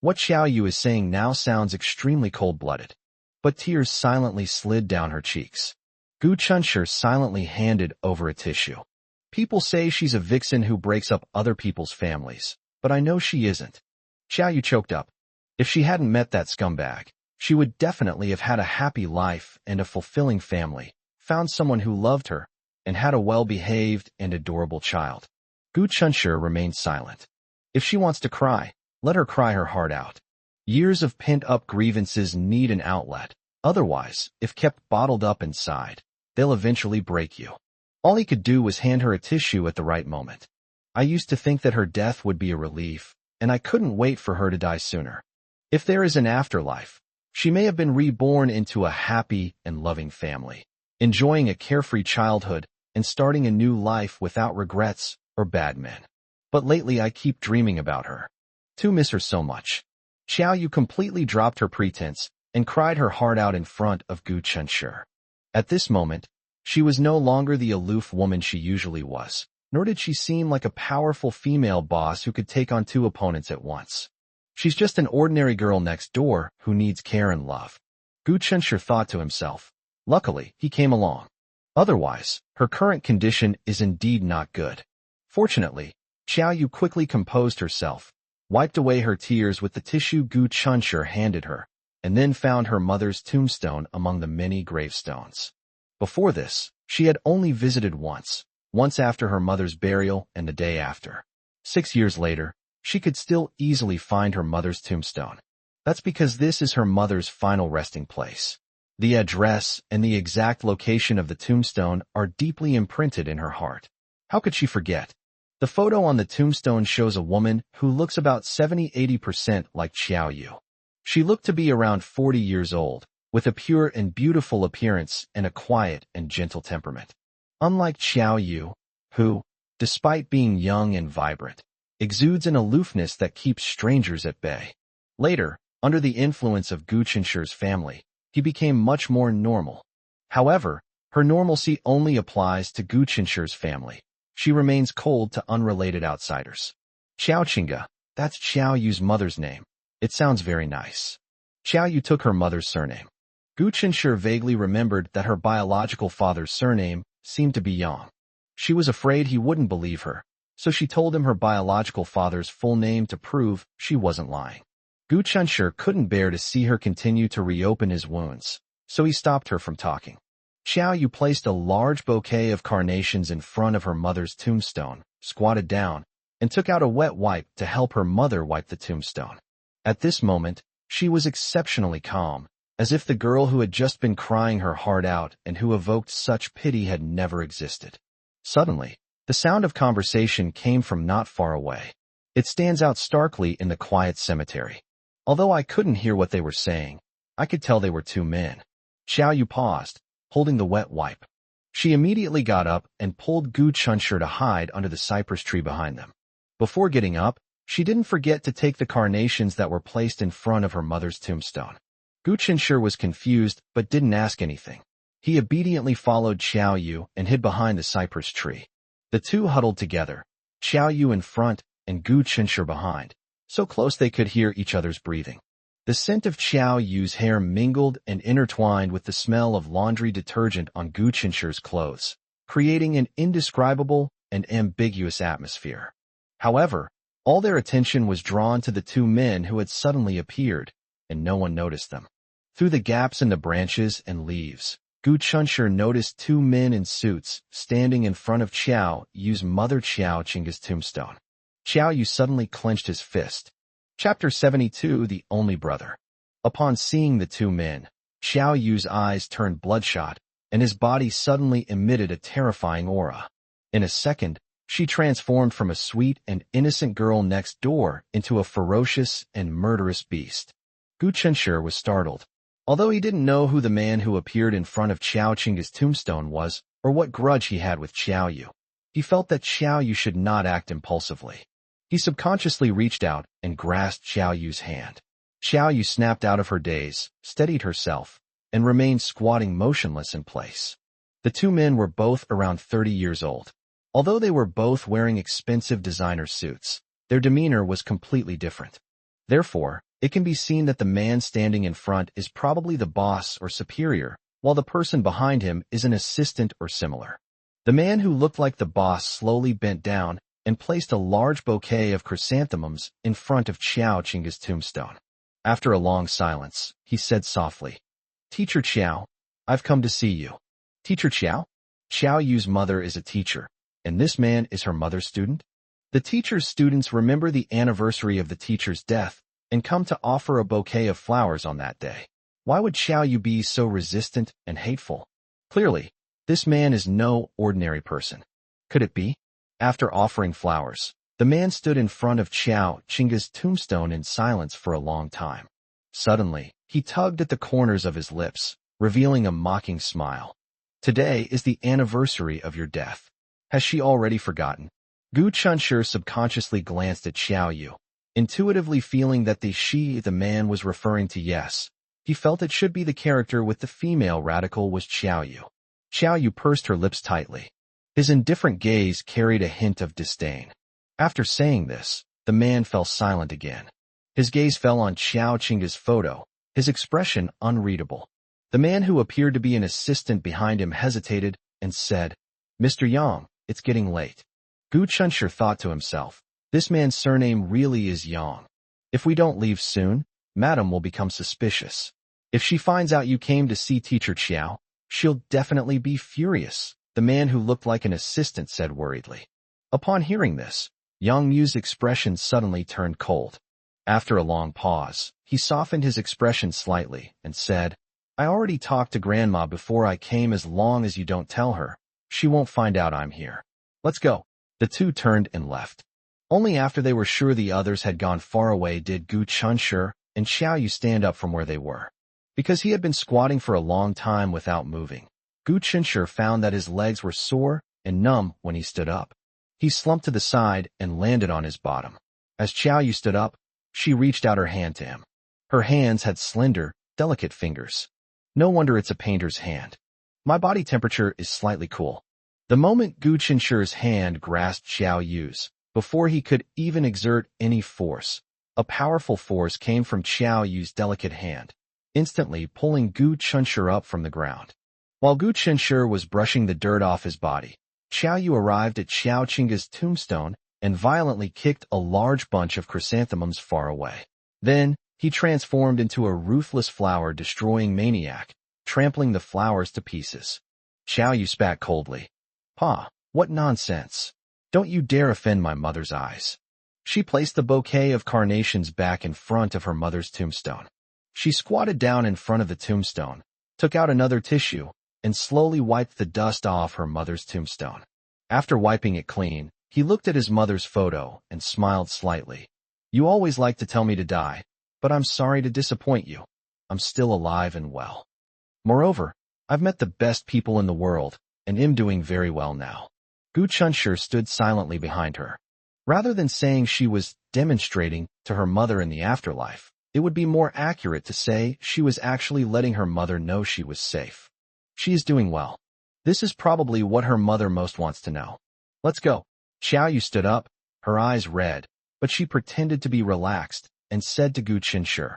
What Xiao Yu is saying now sounds extremely cold-blooded. But tears silently slid down her cheeks. Gu Chunshi silently handed over a tissue. People say she's a vixen who breaks up other people's families, but I know she isn't. Xiao Yu choked up. If she hadn't met that scumbag, she would definitely have had a happy life and a fulfilling family, found someone who loved her, and had a well-behaved and adorable child. Gu Chunshi remained silent. If she wants to cry, let her cry her heart out. Years of pent-up grievances need an outlet. Otherwise, if kept bottled up inside, they'll eventually break you. All he could do was hand her a tissue at the right moment. I used to think that her death would be a relief, and I couldn't wait for her to die sooner. If there is an afterlife, she may have been reborn into a happy and loving family. enjoying a carefree childhood and starting a new life without regrets or bad men. But lately I keep dreaming about her. To miss her so much. Xiao Yu completely dropped her pretense and cried her heart out in front of Gu Chunshi. At this moment, she was no longer the aloof woman she usually was, nor did she seem like a powerful female boss who could take on two opponents at once. She's just an ordinary girl next door who needs care and love. Gu Chunshi thought to himself. Luckily, he came along. Otherwise, her current condition is indeed not good. Fortunately, Xiao Yu quickly composed herself, wiped away her tears with the tissue Gu Chunshi handed her, and then found her mother's tombstone among the many gravestones. Before this, she had only visited once after her mother's burial and the day after. 6 years later, she could still easily find her mother's tombstone. That's because this is her mother's final resting place. The address and the exact location of the tombstone are deeply imprinted in her heart. How could she forget? The photo on the tombstone shows a woman who looks about 70–80% like Xiao Yu. She looked to be around 40 years old, with a pure and beautiful appearance and a quiet and gentle temperament. Unlike Xiao Yu, who, despite being young and vibrant, exudes an aloofness that keeps strangers at bay. Later, under the influence of Gu Chunshi's family, he became much more normal. However, her normalcy only applies to Gu Chunshi's family. She remains cold to unrelated outsiders. Xiao Qingge, that's Xiao Yu's mother's name. It sounds very nice. Xiao Yu took her mother's surname. Gu Chunshi vaguely remembered that her biological father's surname seemed to be Yang. She was afraid he wouldn't believe her, so she told him her biological father's full name to prove she wasn't lying. Gu Chunshi couldn't bear to see her continue to reopen his wounds, so he stopped her from talking. Xiao Yu placed a large bouquet of carnations in front of her mother's tombstone, squatted down, and took out a wet wipe to help her mother wipe the tombstone. At this moment, she was exceptionally calm, as if the girl who had just been crying her heart out and who evoked such pity had never existed. Suddenly, the sound of conversation came from not far away. It stands out starkly in the quiet cemetery. Although I couldn't hear what they were saying, I could tell they were two men. Xiao Yu paused, holding the wet wipe. She immediately got up and pulled Gu Chunshi to hide under the cypress tree behind them. Before getting up, she didn't forget to take the carnations that were placed in front of her mother's tombstone. Gu Chunshi was confused but didn't ask anything. He obediently followed Xiao Yu and hid behind the cypress tree. The two huddled together, Xiao Yu in front and Gu Chunshi behind, so close they could hear each other's breathing. The scent of Xiao Yu's hair mingled and intertwined with the smell of laundry detergent on Gu Chunshi's clothes, creating an indescribable and ambiguous atmosphere. However, all their attention was drawn to the two men who had suddenly appeared, and no one noticed them. Through the gaps in the branches and leaves, Gu Chunshi noticed two men in suits standing in front of Xiao Yu's mother Xiao Qingge's tombstone. Xiao Yu suddenly clenched his fist. Chapter 72, The Only Brother. Upon seeing the two men, Xiao Yu's eyes turned bloodshot, and his body suddenly emitted a terrifying aura. In a second, she transformed from a sweet and innocent girl next door into a ferocious and murderous beast. Gu Chunshi was startled. Although he didn't know who the man who appeared in front of Xiao Qingge's tombstone was, or what grudge he had with Xiao Yu, he felt that Xiao Yu should not act impulsively. He subconsciously reached out and grasped Xiao Yu's hand. Xiao Yu snapped out of her daze, steadied herself, and remained squatting motionless in place. The two men were both around 30 years old. Although they were both wearing expensive designer suits, their demeanor was completely different. Therefore, it can be seen that the man standing in front is probably the boss or superior, while the person behind him is an assistant or similar. The man who looked like the boss slowly bent down and placed a large bouquet of chrysanthemums in front of Xiao Qingge's tombstone. After a long silence, he said softly, "Teacher Xiao, I've come to see you." Teacher Xiao? Xiao Yu's mother is a teacher, and this man is her mother's student? The teacher's students remember the anniversary of the teacher's death and come to offer a bouquet of flowers on that day. Why would Xiao Yu be so resistant and hateful? Clearly, this man is no ordinary person. Could it be? After offering flowers, the man stood in front of Xiao Qingge's tombstone in silence for a long time. Suddenly, he tugged at the corners of his lips, revealing a mocking smile. Today is the anniversary of your death. Has she already forgotten? Gu Chunshi subconsciously glanced at Xiao Yu, intuitively feeling that the man was referring to yes. He felt it should be the character with the female radical was Xiao Yu. Xiao Yu pursed her lips tightly. His indifferent gaze carried a hint of disdain. After saying this, the man fell silent again. His gaze fell on Xiao Qing's photo, his expression unreadable. The man who appeared to be an assistant behind him hesitated and said, "Mr. Yang, it's getting late." Gu Chunshi thought to himself, this man's surname really is Yang. If we don't leave soon, Madam will become suspicious. If she finds out you came to see Teacher Qiao, she'll definitely be furious, the man who looked like an assistant said worriedly. Upon hearing this, Yang Mu's expression suddenly turned cold. After a long pause, he softened his expression slightly and said, "I already talked to Grandma before I came. As long as you don't tell her, she won't find out I'm here. Let's go." The two turned and left. Only after they were sure the others had gone far away did Gu Chunshi and Xiao Yu stand up from where they were. Because he had been squatting for a long time without moving, Gu Chunshi found that his legs were sore and numb when he stood up. He slumped to the side and landed on his bottom. As Xiao Yu stood up, she reached out her hand to him. Her hands had slender, delicate fingers. No wonder it's a painter's hand. My body temperature is slightly cool. The moment Gu Chunshi's hand grasped Xiao Yu's, before he could even exert any force, a powerful force came from Xiao Yu's delicate hand, instantly pulling Gu Chunshi up from the ground. While Gu Chunshi was brushing the dirt off his body, Xiao Yu arrived at Xiao Qing's tombstone and violently kicked a large bunch of chrysanthemums far away. Then, he transformed into a ruthless flower-destroying maniac, trampling the flowers to pieces. Xiao Yu spat coldly. "Pa, what nonsense. Don't you dare offend my mother's eyes." She placed the bouquet of carnations back in front of her mother's tombstone. She squatted down in front of the tombstone, took out another tissue, and slowly wiped the dust off her mother's tombstone. After wiping it clean, he looked at his mother's photo and smiled slightly. "You always like to tell me to die, but I'm sorry to disappoint you. I'm still alive and well. Moreover, I've met the best people in the world, and am doing very well now." Gu Chunshi stood silently behind her. Rather than saying she was demonstrating to her mother in the afterlife, it would be more accurate to say she was actually letting her mother know she was safe. She is doing well. This is probably what her mother most wants to know. "Let's go." Xiao Yu stood up, her eyes red, but she pretended to be relaxed and said to Gu Chunshi,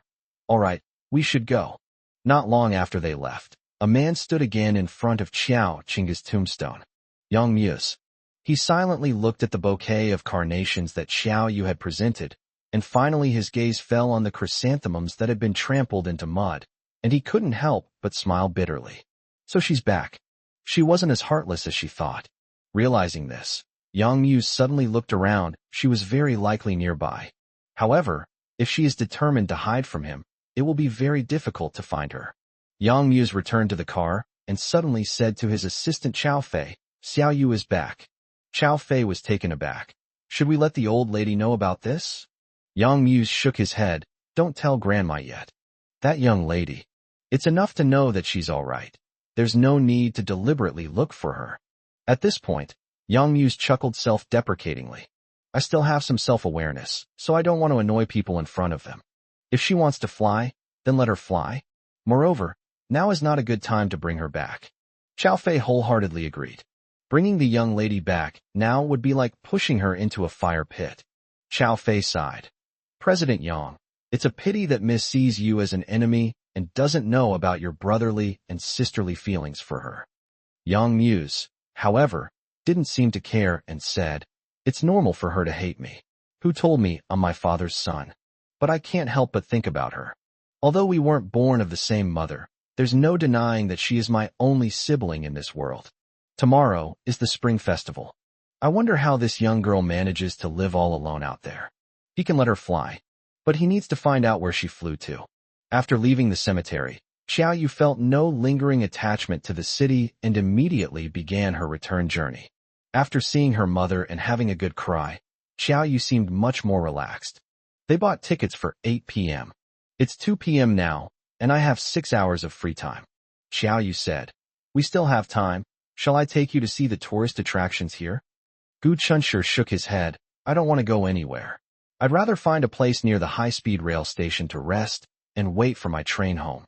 "All right, we should go." Not long after they left, a man stood again in front of Xiao Qing's tombstone. Yang Muse. He silently looked at the bouquet of carnations that Xiao Yu had presented, and finally his gaze fell on the chrysanthemums that had been trampled into mud, and he couldn't help but smile bitterly. So she's back. She wasn't as heartless as she thought. Realizing this, Yang Muse suddenly looked around. She was very likely nearby. However, if she is determined to hide from him, it will be very difficult to find her. Yang Muse returned to the car and suddenly said to his assistant Chao Fei, "Xiao Yu is back." Chao Fei was taken aback. "Should we let the old lady know about this?" Yang Muse shook his head. "Don't tell Grandma yet. That young lady. It's enough to know that she's all right. There's no need to deliberately look for her." At this point, Yang Muse chuckled self-deprecatingly. "I still have some self-awareness, so I don't want to annoy people in front of them. If she wants to fly, then let her fly. Moreover, now is not a good time to bring her back." Chao Fei wholeheartedly agreed. Bringing the young lady back now would be like pushing her into a fire pit. Chao Fei sighed. "President Yang, it's a pity that Miss sees you as an enemy and doesn't know about your brotherly and sisterly feelings for her." Yang Muse, however, didn't seem to care and said, "It's normal for her to hate me. Who told me I'm my father's son? But I can't help but think about her. Although we weren't born of the same mother, there's no denying that she is my only sibling in this world. Tomorrow is the spring festival. I wonder how this young girl manages to live all alone out there. He can let her fly, but he needs to find out where she flew to." After leaving the cemetery, Xiao Yu felt no lingering attachment to the city and immediately began her return journey. After seeing her mother and having a good cry, Xiao Yu seemed much more relaxed. They bought tickets for 8 p.m. "It's 2 p.m. now, and I have 6 hours of free time," Xiao Yu said. We still have time. Shall I take you to see the tourist attractions here? Gu Chunshur shook his head. I don't want to go anywhere. I'd rather find a place near the high-speed rail station to rest and wait for my train home.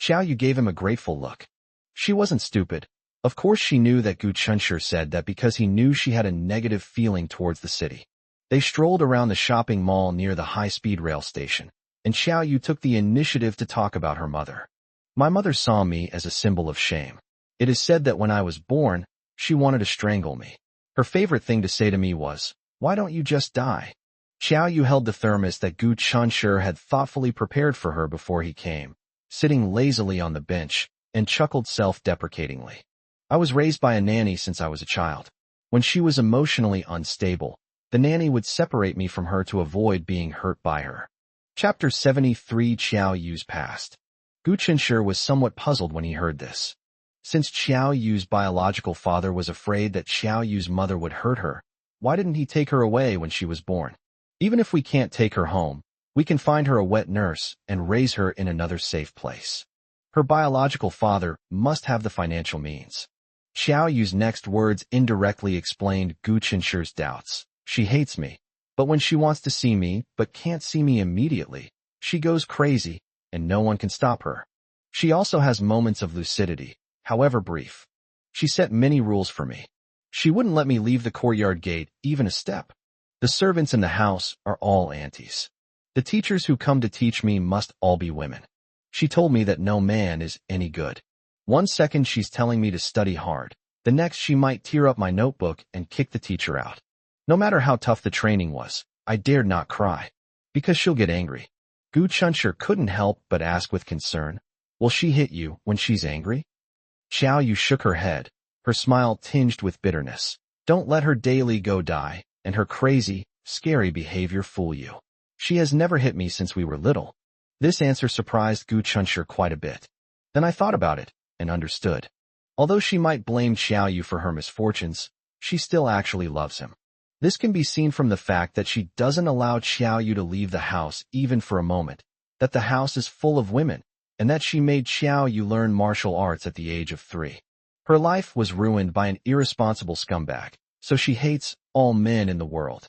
Xiao Yu gave him a grateful look. She wasn't stupid. Of course she knew that Gu Chunshur said that because he knew she had a negative feeling towards the city. They strolled around the shopping mall near the high-speed rail station, and Xiao Yu took the initiative to talk about her mother. My mother saw me as a symbol of shame. It is said that when I was born, she wanted to strangle me. Her favorite thing to say to me was, "Why don't you just die?" Xiao Yu held the thermos that Gu Chunshur had thoughtfully prepared for her before he came, sitting lazily on the bench, and chuckled self-deprecatingly. I was raised by a nanny since I was a child. When she was emotionally unstable, the nanny would separate me from her to avoid being hurt by her. Chapter 73 Xiao Yu's Past. Gu Chunshur was somewhat puzzled when he heard this. Since Xiao Yu's biological father was afraid that Xiao Yu's mother would hurt her, why didn't he take her away when she was born? Even if we can't take her home, we can find her a wet nurse and raise her in another safe place. Her biological father must have the financial means. Xiao Yu's next words indirectly explained Gu Chunshur's doubts. She hates me, but when she wants to see me but can't see me immediately, she goes crazy, and no one can stop her. She also has moments of lucidity, however brief. She set many rules for me. She wouldn't let me leave the courtyard gate even a step. The servants in the house are all aunties. The teachers who come to teach me must all be women. She told me that no man is any good. One second she's telling me to study hard, the next she might tear up my notebook and kick the teacher out. No matter how tough the training was, I dared not cry, because she'll get angry. Gu Chunshur couldn't help but ask with concern, "Will she hit you when she's angry?" Xiao Yu shook her head, her smile tinged with bitterness. Don't let her daily go die, and her crazy, scary behavior fool you. She has never hit me since we were little. This answer surprised Gu Chunshur quite a bit. Then I thought about it, and understood. Although she might blame Xiao Yu for her misfortunes, she still actually loves him. This can be seen from the fact that she doesn't allow Xiao Yu to leave the house even for a moment, that the house is full of women, and that she made Xiao Yu learn martial arts at the age of 3. Her life was ruined by an irresponsible scumbag, so she hates all men in the world.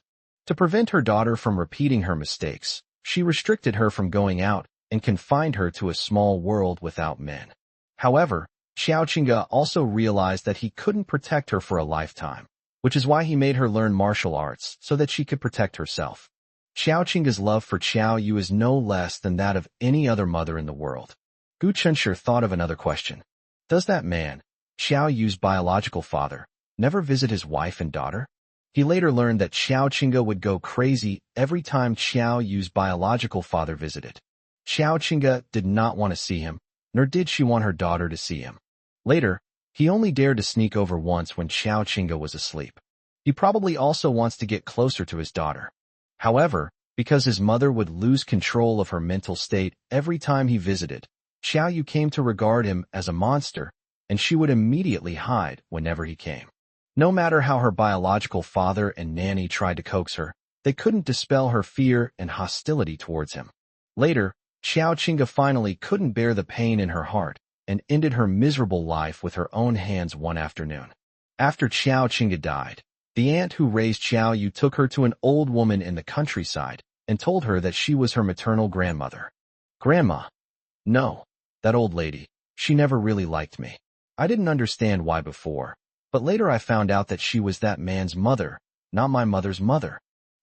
To prevent her daughter from repeating her mistakes, she restricted her from going out and confined her to a small world without men. However, Xiao Qingge also realized that he couldn't protect her for a lifetime, which is why he made her learn martial arts so that she could protect herself. Xiao Qingge's love for Xiao Yu is no less than that of any other mother in the world. Gu Chunshur thought of another question. Does that man, Xiao Yu's biological father, never visit his wife and daughter? He later learned that Xiao Qingge would go crazy every time Xiao Yu's biological father visited. Xiao Qingge did not want to see him, nor did she want her daughter to see him. Later, he only dared to sneak over once when Xiao Qingge was asleep. He probably also wants to get closer to his daughter. However, because his mother would lose control of her mental state every time he visited, Xiao Yu came to regard him as a monster, and she would immediately hide whenever he came. No matter how her biological father and nanny tried to coax her, they couldn't dispel her fear and hostility towards him. Later, Xiao Qingge finally couldn't bear the pain in her heart and ended her miserable life with her own hands one afternoon. After Xiao Qingge died, the aunt who raised Xiao Yu took her to an old woman in the countryside and told her that she was her maternal grandmother. Grandma? No, that old lady. She never really liked me. I didn't understand why before, but later I found out that she was that man's mother, not my mother's mother.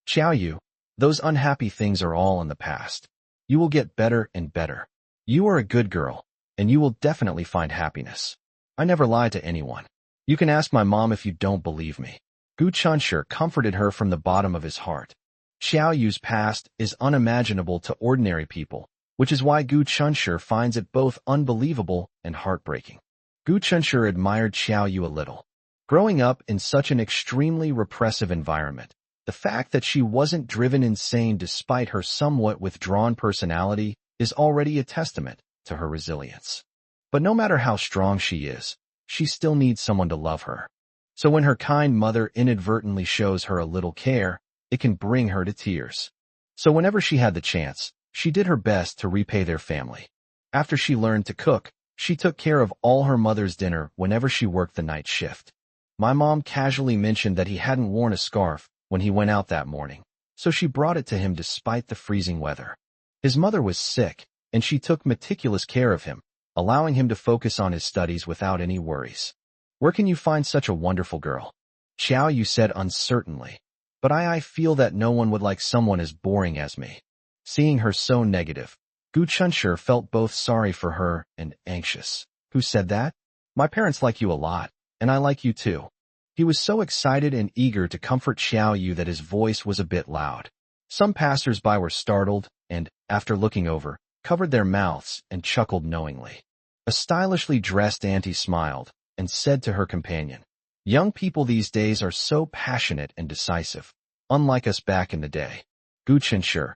Xiao Yu, those unhappy things are all in the past. You will get better and better. You are a good girl, and you will definitely find happiness. I never lied to anyone. You can ask my mom if you don't believe me. Gu Chunshur comforted her from the bottom of his heart. Xiao Yu's past is unimaginable to ordinary people, which is why Gu Chunshur finds it both unbelievable and heartbreaking. Gu Chunshur admired Xiao Yu a little. Growing up in such an extremely repressive environment, the fact that she wasn't driven insane despite her somewhat withdrawn personality is already a testament to her resilience. But no matter how strong she is, she still needs someone to love her. So when her kind mother inadvertently shows her a little care, it can bring her to tears. So whenever she had the chance, she did her best to repay their family. After she learned to cook, She took care of all her mother's dinner whenever she worked the night shift. My mom casually mentioned that he hadn't worn a scarf when he went out that morning, so she brought it to him despite the freezing weather. His mother was sick, and she took meticulous care of him, allowing him to focus on his studies without any worries. Where can you find such a wonderful girl? Xiao Yu said uncertainly. But I feel that no one would like someone as boring as me. Seeing her so negative, Gu Chunshi felt both sorry for her and anxious. Who said that? My parents like you a lot, and I like you too. He was so excited and eager to comfort Xiao Yu that his voice was a bit loud. Some passers-by were startled and, after looking over, covered their mouths and chuckled knowingly. A stylishly dressed auntie smiled and said to her companion, "Young people these days are so passionate and decisive, unlike us back in the day." Gu Chunshi.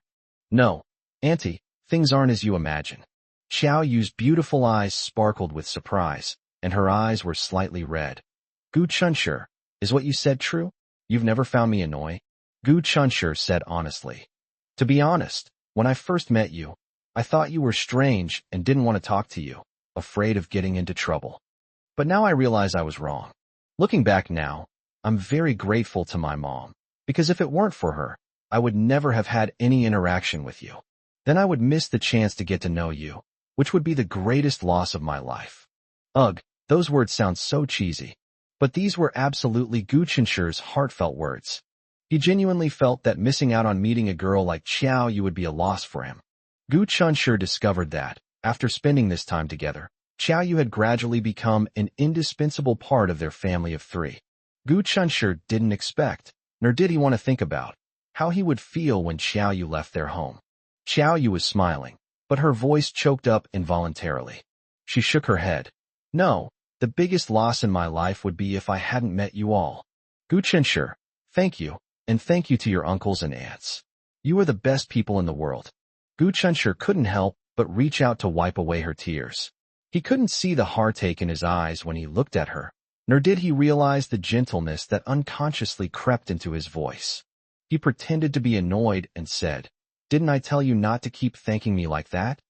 No, auntie, things aren't as you imagine. Xiao Yu's beautiful eyes sparkled with surprise, and her eyes were slightly red. Gu Chunshi, is what you said true? You've never found me annoying? Gu Chunshi said honestly. To be honest, when I first met you, I thought you were strange and didn't want to talk to you, afraid of getting into trouble. But now I realize I was wrong. Looking back now, I'm very grateful to my mom, because if it weren't for her, I would never have had any interaction with you. Then I would miss the chance to get to know you, which would be the greatest loss of my life. Ugh, those words sound so cheesy. But these were absolutely Gu Chunshi's heartfelt words. He genuinely felt that missing out on meeting a girl like Xiao Yu would be a loss for him. Gu Chunshi discovered that, after spending this time together, Xiao Yu had gradually become an indispensable part of their family of three. Gu Chunshi didn't expect, nor did he want to think about, how he would feel when Xiao Yu left their home. Xiao Yu was smiling, but her voice choked up involuntarily. She shook her head. No, the biggest loss in my life would be if I hadn't met you all. Gu Chunshi, thank you, and thank you to your uncles and aunts. You are the best people in the world. Gu Chunshi couldn't help but reach out to wipe away her tears. He couldn't see the heartache in his eyes when he looked at her, nor did he realize the gentleness that unconsciously crept into his voice. He pretended to be annoyed and said, "Didn't I tell you not to keep thanking me like that?"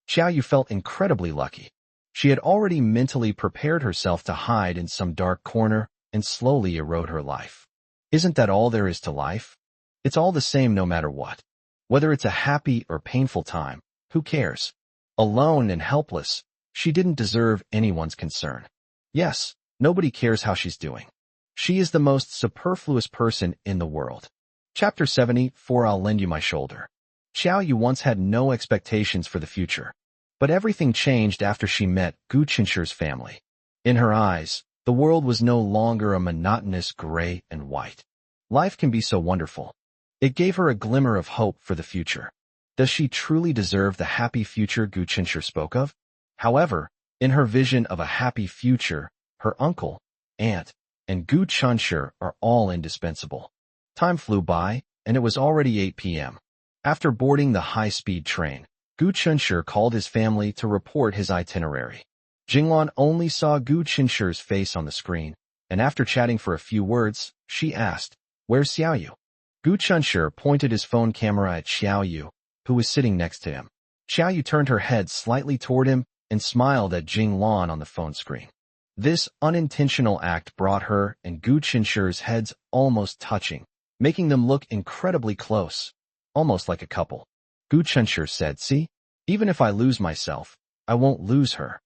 Xiao Yu felt incredibly lucky. She had already mentally prepared herself to hide in some dark corner and slowly erode her life. Isn't that all there is to life? It's all the same no matter what. Whether it's a happy or painful time, who cares? Alone and helpless, she didn't deserve anyone's concern. Yes, nobody cares how she's doing. She is the most superfluous person in the world. Chapter 74. I'll lend you my shoulder. Xiao Yu once had no expectations for the future, but everything changed after she met Gu Chunshi's family. In her eyes, the world was no longer a monotonous gray and white. Life can be so wonderful. It gave her a glimmer of hope for the future. Does she truly deserve the happy future Gu Chunshi spoke of? However, in her vision of a happy future, her uncle, aunt, and Gu Chunshi are all indispensable. Time flew by, and it was already 8 p.m. After boarding the high-speed train, Gu Chunshi called his family to report his itinerary. Jinglan only saw Gu Chunshi's face on the screen, and after chatting for a few words, she asked, "Where's Xiao Yu?" Gu Chunshi pointed his phone camera at Xiao Yu, who was sitting next to him. Xiao Yu turned her head slightly toward him and smiled at Jinglan on the phone screen. This unintentional act brought her and Gu Chunshi's heads almost touching, making them look incredibly close, almost like a couple. Gu Chunshi said, "See, even if I lose myself, I won't lose her.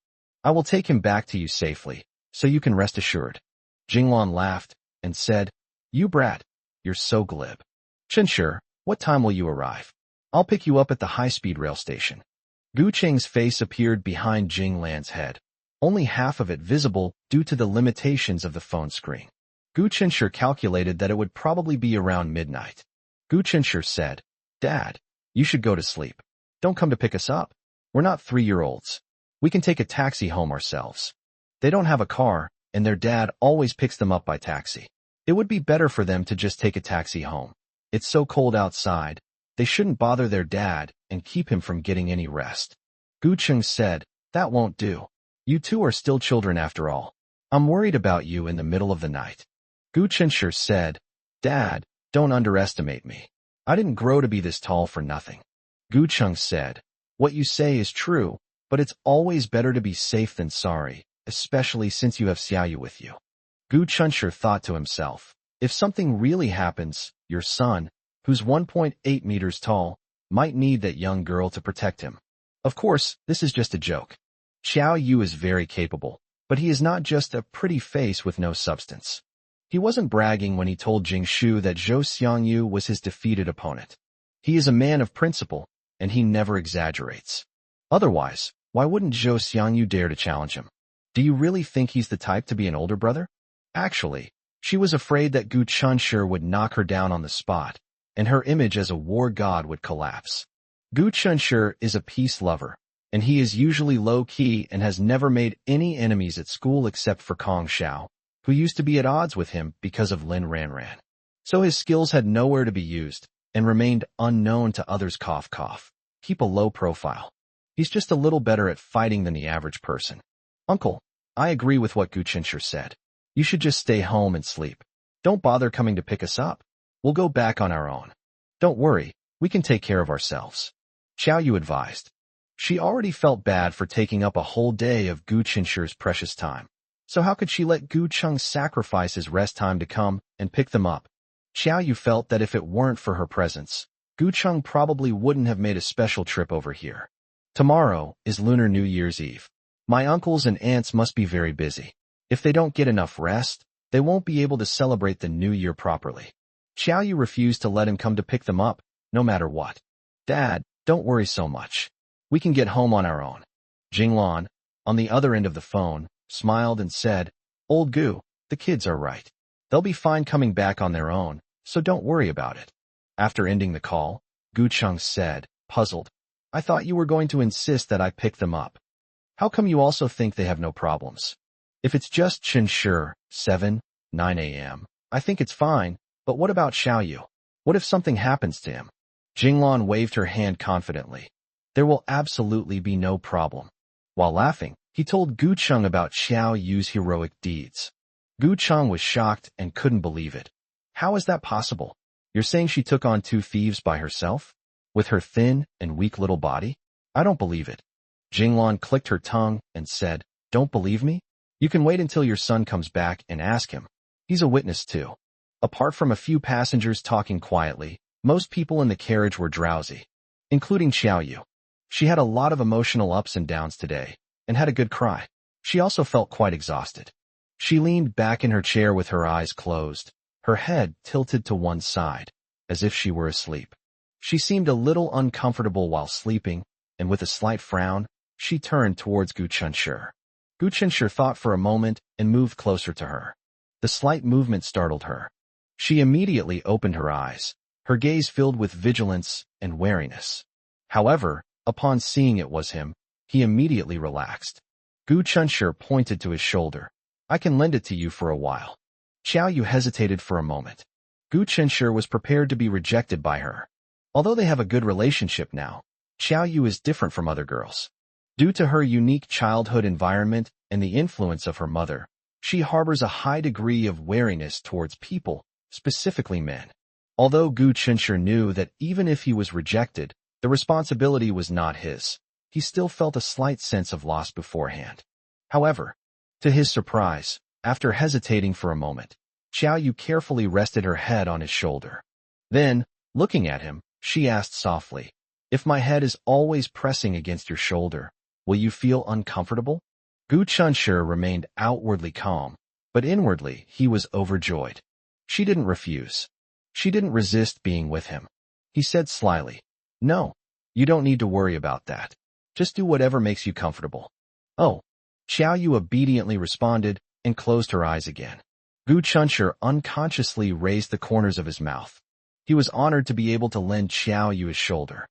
I will take him back to you safely, so you can rest assured." Jinglan laughed and said, "You brat, you're so glib. Chunshi, what time will you arrive? I'll pick you up at the high-speed rail station." Gu Cheng's face appeared behind Jinglan's head, only half of it visible due to the limitations of the phone screen. Gu Chunshi calculated that it would probably be around midnight. Gu Chunshi said, "Dad, you should go to sleep. Don't come to pick us up. We're not 3-year-olds. We can take a taxi home ourselves." They don't have a car, and their dad always picks them up by taxi. It would be better for them to just take a taxi home. It's so cold outside. They shouldn't bother their dad and keep him from getting any rest. Gu Cheng said, "That won't do. You two are still children after all. I'm worried about you in the middle of the night." Gu Chunshi said, "Dad, don't underestimate me. I didn't grow to be this tall for nothing." Gu Cheng said, "What you say is true, but it's always better to be safe than sorry, especially since you have Xiaoyu with you. Gu Chunshi thought to himself, if something really happens, your son, who's 1.8 meters tall, might need that young girl to protect him. Of course, this is just a joke. Xiao Yu is very capable, but he is not just a pretty face with no substance. He wasn't bragging when he told Jing Shu that Zhou Xiangyu was his defeated opponent. He is a man of principle, and he never exaggerates. Otherwise, why wouldn't Zhou Xiangyu dare to challenge him? Do you really think he's the type to be an older brother? Actually, she was afraid that Gu Chunshi would knock her down on the spot, and her image as a war god would collapse. Gu Chunshi is a peace lover, and he is usually low-key and has never made any enemies at school except for Kong Xiao, who used to be at odds with him because of Lin Ranran. So his skills had nowhere to be used, and remained unknown to others. Keep a low profile. He's just a little better at fighting than the average person. Uncle, I agree with what Gu Chunshi said. You should just stay home and sleep. Don't bother coming to pick us up. We'll go back on our own. Don't worry, we can take care of ourselves. Xiao Yu advised. She already felt bad for taking up a whole day of Gu Chunshi's precious time. So how could she let Gu Chung sacrifice his rest time to come and pick them up? Xiao Yu felt that if it weren't for her presence, Gu Chung probably wouldn't have made a special trip over here. Tomorrow is Lunar New Year's Eve. My uncles and aunts must be very busy. If they don't get enough rest, they won't be able to celebrate the New Year properly. Xiao Yu refused to let him come to pick them up, no matter what. Dad, don't worry so much. We can get home on our own. Jinglan, on the other end of the phone, smiled and said, Old Gu, the kids are right. They'll be fine coming back on their own, so don't worry about it. After ending the call, Gu Chung said, puzzled, I thought you were going to insist that I pick them up. How come you also think they have no problems? If it's just Chunshi, 9 a.m., I think it's fine, but what about Xiao Yu? What if something happens to him? Jinglan waved her hand confidently. There will absolutely be no problem. While laughing, he told Gu Chung about Xiao Yu's heroic deeds. Gu Chung was shocked and couldn't believe it. How is that possible? You're saying she took on 2 thieves by herself? With her thin and weak little body? I don't believe it. Jinglan clicked her tongue and said, Don't believe me? You can wait until your son comes back and ask him. He's a witness too. Apart from a few passengers talking quietly, most people in the carriage were drowsy, including Xiao Yu. She had a lot of emotional ups and downs today, and had a good cry. She also felt quite exhausted. She leaned back in her chair with her eyes closed, her head tilted to one side, as if she were asleep. She seemed a little uncomfortable while sleeping, and with a slight frown, she turned towards Gu Chunshi. Gu Chunshi thought for a moment and moved closer to her. The slight movement startled her. She immediately opened her eyes, her gaze filled with vigilance and wariness. However, upon seeing it was him, he immediately relaxed. Gu Chunshi pointed to his shoulder. I can lend it to you for a while. Xiao Yu hesitated for a moment. Gu Chunshi was prepared to be rejected by her. Although they have a good relationship now, Xiao Yu is different from other girls. Due to her unique childhood environment and the influence of her mother, she harbors a high degree of wariness towards people, specifically men. Although Gu Chunshi knew that even if he was rejected, the responsibility was not his, he still felt a slight sense of loss beforehand. However, to his surprise, after hesitating for a moment, Xiao Yu carefully rested her head on his shoulder. Then, looking at him, she asked softly, If my head is always pressing against your shoulder, will you feel uncomfortable? Gu Chunshi remained outwardly calm, but inwardly he was overjoyed. She didn't refuse. She didn't resist being with him. He said slyly, No, you don't need to worry about that. Just do whatever makes you comfortable. Oh. Xiao Yu obediently responded and closed her eyes again. Gu Chunshi unconsciously raised the corners of his mouth. He was honored to be able to lend Xiao Yu his shoulder.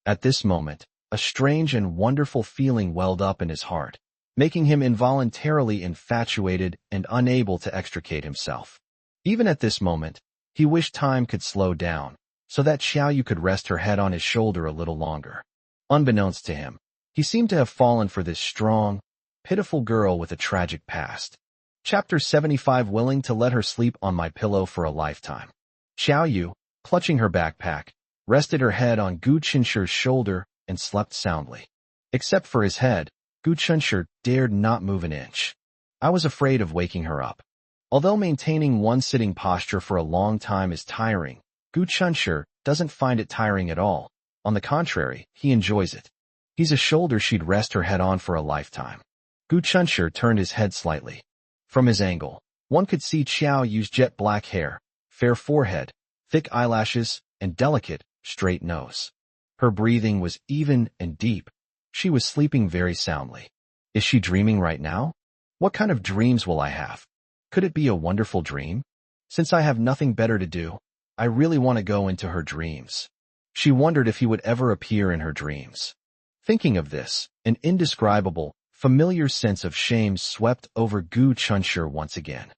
At this moment, a strange and wonderful feeling welled up in his heart, making him involuntarily infatuated and unable to extricate himself. Even at this moment, he wished time could slow down, so that Xiao Yu could rest her head on his shoulder a little longer. Unbeknownst to him, he seemed to have fallen for this strong, pitiful girl with a tragic past. Chapter 75 Willing to let her sleep on my pillow for a lifetime. Xiao Yu, clutching her backpack, rested her head on Gu Chunshi's shoulder and slept soundly. Except for his head, Gu Chunshi dared not move an inch. I was afraid of waking her up. Although maintaining one sitting posture for a long time is tiring, Gu Chunshi doesn't find it tiring at all. On the contrary, he enjoys it. He's a shoulder she'd rest her head on for a lifetime. Gu Chunshi turned his head slightly. From his angle, one could see Xiao Yu's jet black hair, fair forehead, thick eyelashes, and delicate, straight nose. Her breathing was even and deep. She was sleeping very soundly. Is she dreaming right now? What kind of dreams will I have? Could it be a wonderful dream? Since I have nothing better to do, I really want to go into her dreams. She wondered if he would ever appear in her dreams. Thinking of this, an indescribable, familiar sense of shame swept over Gu Chunshi once again.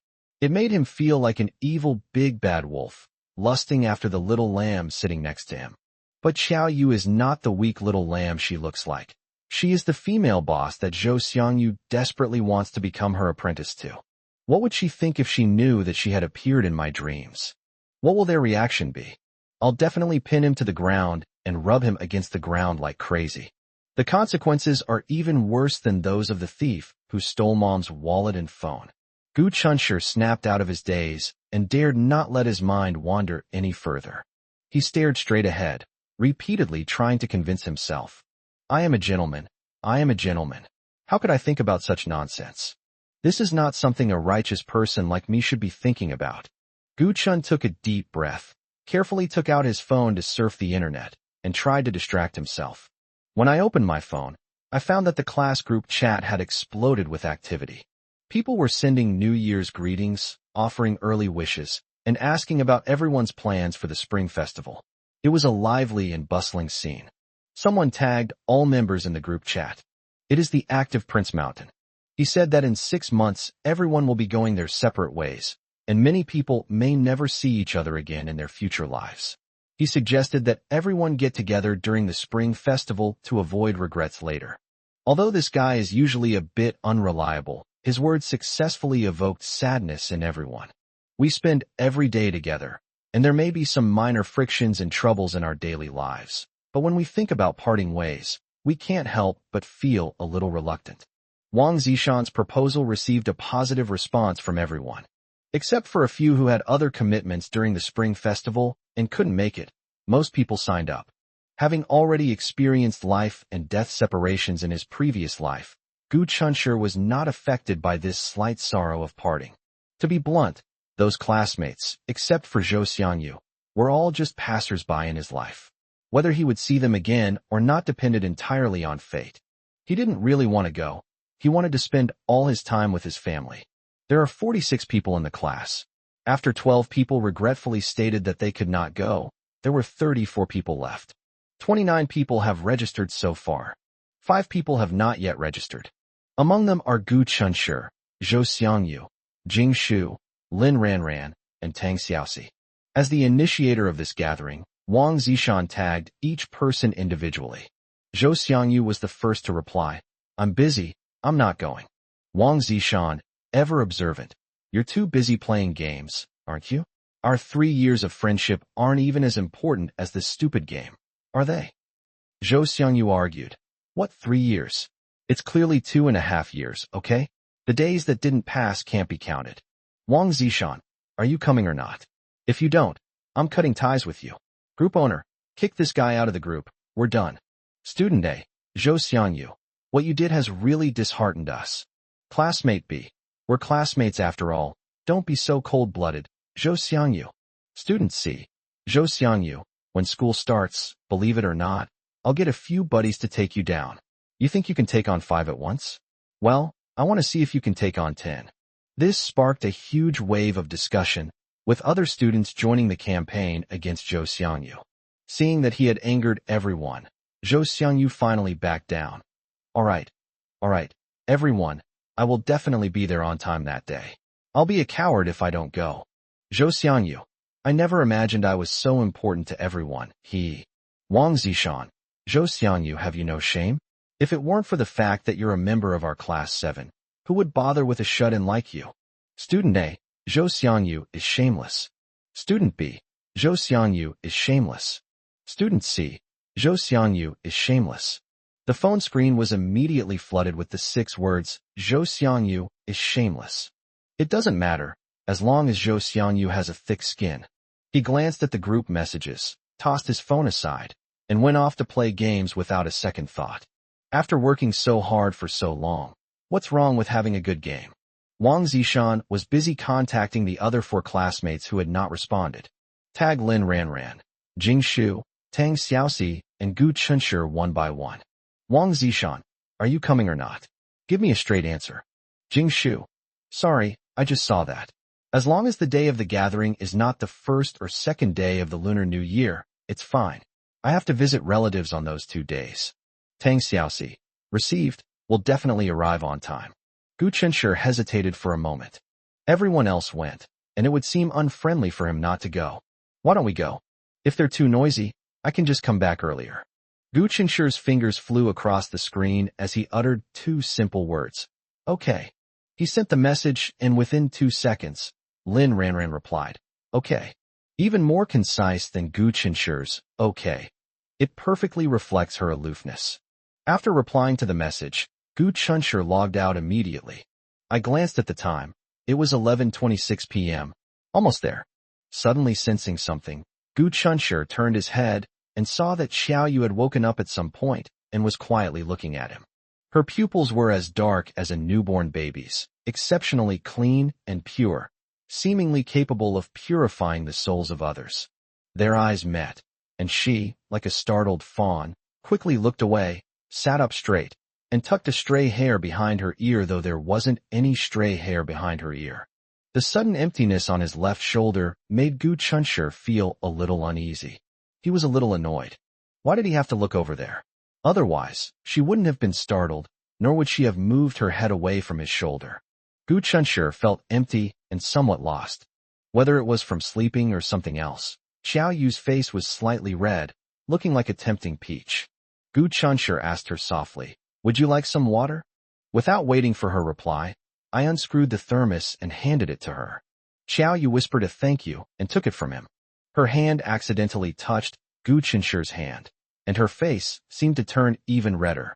It made him feel like an evil big bad wolf, lusting after the little lamb sitting next to him. But Xiao Yu is not the weak little lamb she looks like. She is the female boss that Zhou Xiangyu desperately wants to become her apprentice to. What would she think if she knew that she had appeared in my dreams? What will their reaction be? I'll definitely pin him to the ground and rub him against the ground like crazy. The consequences are even worse than those of the thief who stole Mom's wallet and phone. Gu Chunshi snapped out of his daze and dared not let his mind wander any further. He stared straight ahead, repeatedly trying to convince himself. I am a gentleman. I am a gentleman. How could I think about such nonsense? This is not something a righteous person like me should be thinking about. Gu Chun took a deep breath, carefully took out his phone to surf the internet, and tried to distract himself. When I opened my phone, I found that the class group chat had exploded with activity. People were sending New Year's greetings, offering early wishes, and asking about everyone's plans for the Spring Festival. It was a lively and bustling scene. Someone tagged all members in the group chat. It is the active Prince Mountain. He said that in 6 months, everyone will be going their separate ways, and many people may never see each other again in their future lives. He suggested that everyone get together during the Spring Festival to avoid regrets later. Although this guy is usually a bit unreliable, his words successfully evoked sadness in everyone. We spend every day together, and there may be some minor frictions and troubles in our daily lives. But when we think about parting ways, we can't help but feel a little reluctant. Wang Zishan's proposal received a positive response from everyone. Except for a few who had other commitments during the Spring Festival and couldn't make it, most people signed up. Having already experienced life and death separations in his previous life, Gu Chunshi was not affected by this slight sorrow of parting. To be blunt, those classmates, except for Zhou Xiangyu, were all just passers-by in his life. Whether he would see them again or not depended entirely on fate. He didn't really want to go. He wanted to spend all his time with his family. There are 46 people in the class. After 12 people regretfully stated that they could not go, there were 34 people left. 29 people have registered so far. 5 people have not yet registered. Among them are Gu Chunshi, Zhou Xiangyu, Jing Shu, Lin Ranran, and Tang Xiaoxi. As the initiator of this gathering, Wang Zishan tagged each person individually. Zhou Xiangyu was the first to reply. I'm busy, I'm not going. Wang Zishan, ever observant. You're too busy playing games, aren't you? Our 3 years of friendship aren't even as important as this stupid game, are they? Zhou Xiangyu argued. What 3 years? It's clearly 2.5 years, okay? The days that didn't pass can't be counted. Wang Zishan, are you coming or not? If you don't, I'm cutting ties with you. Group owner, kick this guy out of the group. We're done. Student A, Zhou Xiangyu, what you did has really disheartened us. Classmate B, we're classmates after all. Don't be so cold-blooded, Zhou Xiangyu. Student C, Zhou Xiangyu, when school starts, believe it or not, I'll get a few buddies to take you down. You think you can take on 5 at once? Well, I want to see if you can take on 10. This sparked a huge wave of discussion, with other students joining the campaign against Zhou Xiangyu. Seeing that he had angered everyone, Zhou Xiangyu finally backed down. All right, everyone, I will definitely be there on time that day. I'll be a coward if I don't go. Zhou Xiangyu, I never imagined I was so important to everyone. Wang Zishan, Zhou Xiangyu, have you no shame? If it weren't for the fact that you're a member of our class 7, who would bother with a shut-in like you? Student A, Zhou Xiangyu is shameless. Student B, Zhou Xiangyu is shameless. Student C, Zhou Xiangyu is shameless. The phone screen was immediately flooded with the 6 words, Zhou Xiangyu is shameless. It doesn't matter, as long as Zhou Xiangyu has a thick skin. He glanced at the group messages, tossed his phone aside, and went off to play games without a second thought. After working so hard for so long, what's wrong with having a good game? Wang Zishan was busy contacting the other 4 classmates who had not responded. Tag Lin Ranran, Jing Shu, Tang Xiaoxi, and Gu Chunshi one by one. Wang Zishan, are you coming or not? Give me a straight answer. Jing Shu, sorry, I just saw that. As long as the day of the gathering is not the first or second day of the Lunar New Year, it's fine. I have to visit relatives on those 2 days. Tang Xiaoxi, received, will definitely arrive on time. Gu Chunshi hesitated for a moment. Everyone else went, and it would seem unfriendly for him not to go. Why don't we go? If they're too noisy, I can just come back earlier. Gu Chunshi's fingers flew across the screen as he uttered 2 simple words. Okay. He sent the message, and within 2 seconds, Lin Ranran replied, okay. Even more concise than Gu Chunshi's, okay. It perfectly reflects her aloofness. After replying to the message, Gu Chunshi logged out immediately. I glanced at the time. It was 11:26 p.m. Almost there. Suddenly sensing something, Gu Chunshi turned his head and saw that Xiao Yu had woken up at some point and was quietly looking at him. Her pupils were as dark as a newborn baby's, exceptionally clean and pure, seemingly capable of purifying the souls of others. Their eyes met, and she, like a startled fawn, quickly looked away, sat up straight, and tucked a stray hair behind her ear, though there wasn't any stray hair behind her ear. The sudden emptiness on his left shoulder made Gu Chunshi feel a little uneasy. He was a little annoyed. Why did he have to look over there? Otherwise, she wouldn't have been startled, nor would she have moved her head away from his shoulder. Gu Chunshi felt empty and somewhat lost. Whether it was from sleeping or something else, Xiao Yu's face was slightly red, looking like a tempting peach. Gu Chunshi asked her softly, would you like some water? Without waiting for her reply, I unscrewed the thermos and handed it to her. Xiao Yu whispered a thank you and took it from him. Her hand accidentally touched Gu Chunshi's hand, and her face seemed to turn even redder.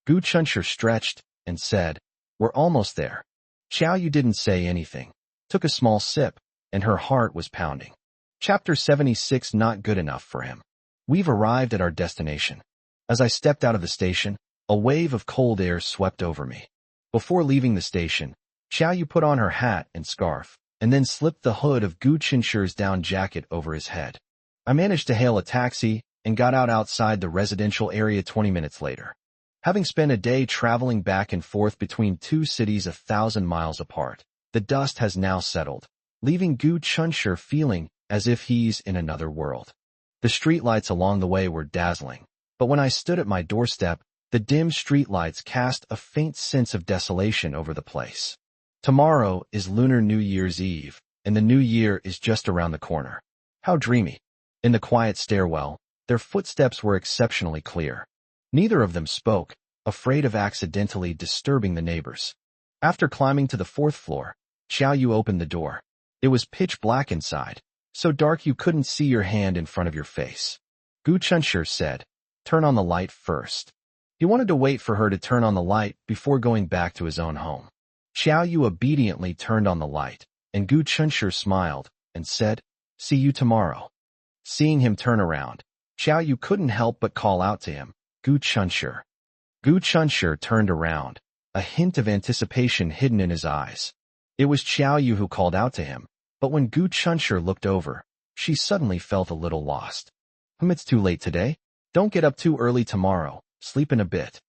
Gu Chunshi stretched and said, we're almost there. Xiao Yu didn't say anything, took a small sip, and her heart was pounding. Chapter 76 Not good enough for him. We've arrived at our destination. As I stepped out of the station, a wave of cold air swept over me. Before leaving the station, Xiao Yu put on her hat and scarf, and then slipped the hood of Gu Chunshi's down jacket over his head. I managed to hail a taxi and got out outside the residential area 20 minutes later. Having spent a day traveling back and forth between 2 cities 1,000 miles apart, the dust has now settled, leaving Gu Chunshi feeling as if he's in another world. The streetlights along the way were dazzling, but when I stood at my doorstep, the dim streetlights cast a faint sense of desolation over the place. Tomorrow is Lunar New Year's Eve, and the new year is just around the corner. How dreamy. In the quiet stairwell, their footsteps were exceptionally clear. Neither of them spoke, afraid of accidentally disturbing the neighbors. After climbing to the 4th floor, Xiao Yu opened the door. It was pitch black inside, so dark you couldn't see your hand in front of your face. Gu Chunshi said, turn on the light first. He wanted to wait for her to turn on the light before going back to his own home. Xiao Yu obediently turned on the light, and Gu Chunshi smiled and said, see you tomorrow. Seeing him turn around, Xiao Yu couldn't help but call out to him, Gu Chunshi. Gu Chunshi turned around, a hint of anticipation hidden in his eyes. It was Xiao Yu who called out to him, but when Gu Chunshi looked over, she suddenly felt a little lost. It's too late today. Don't get up too early tomorrow. Sleep in a bit.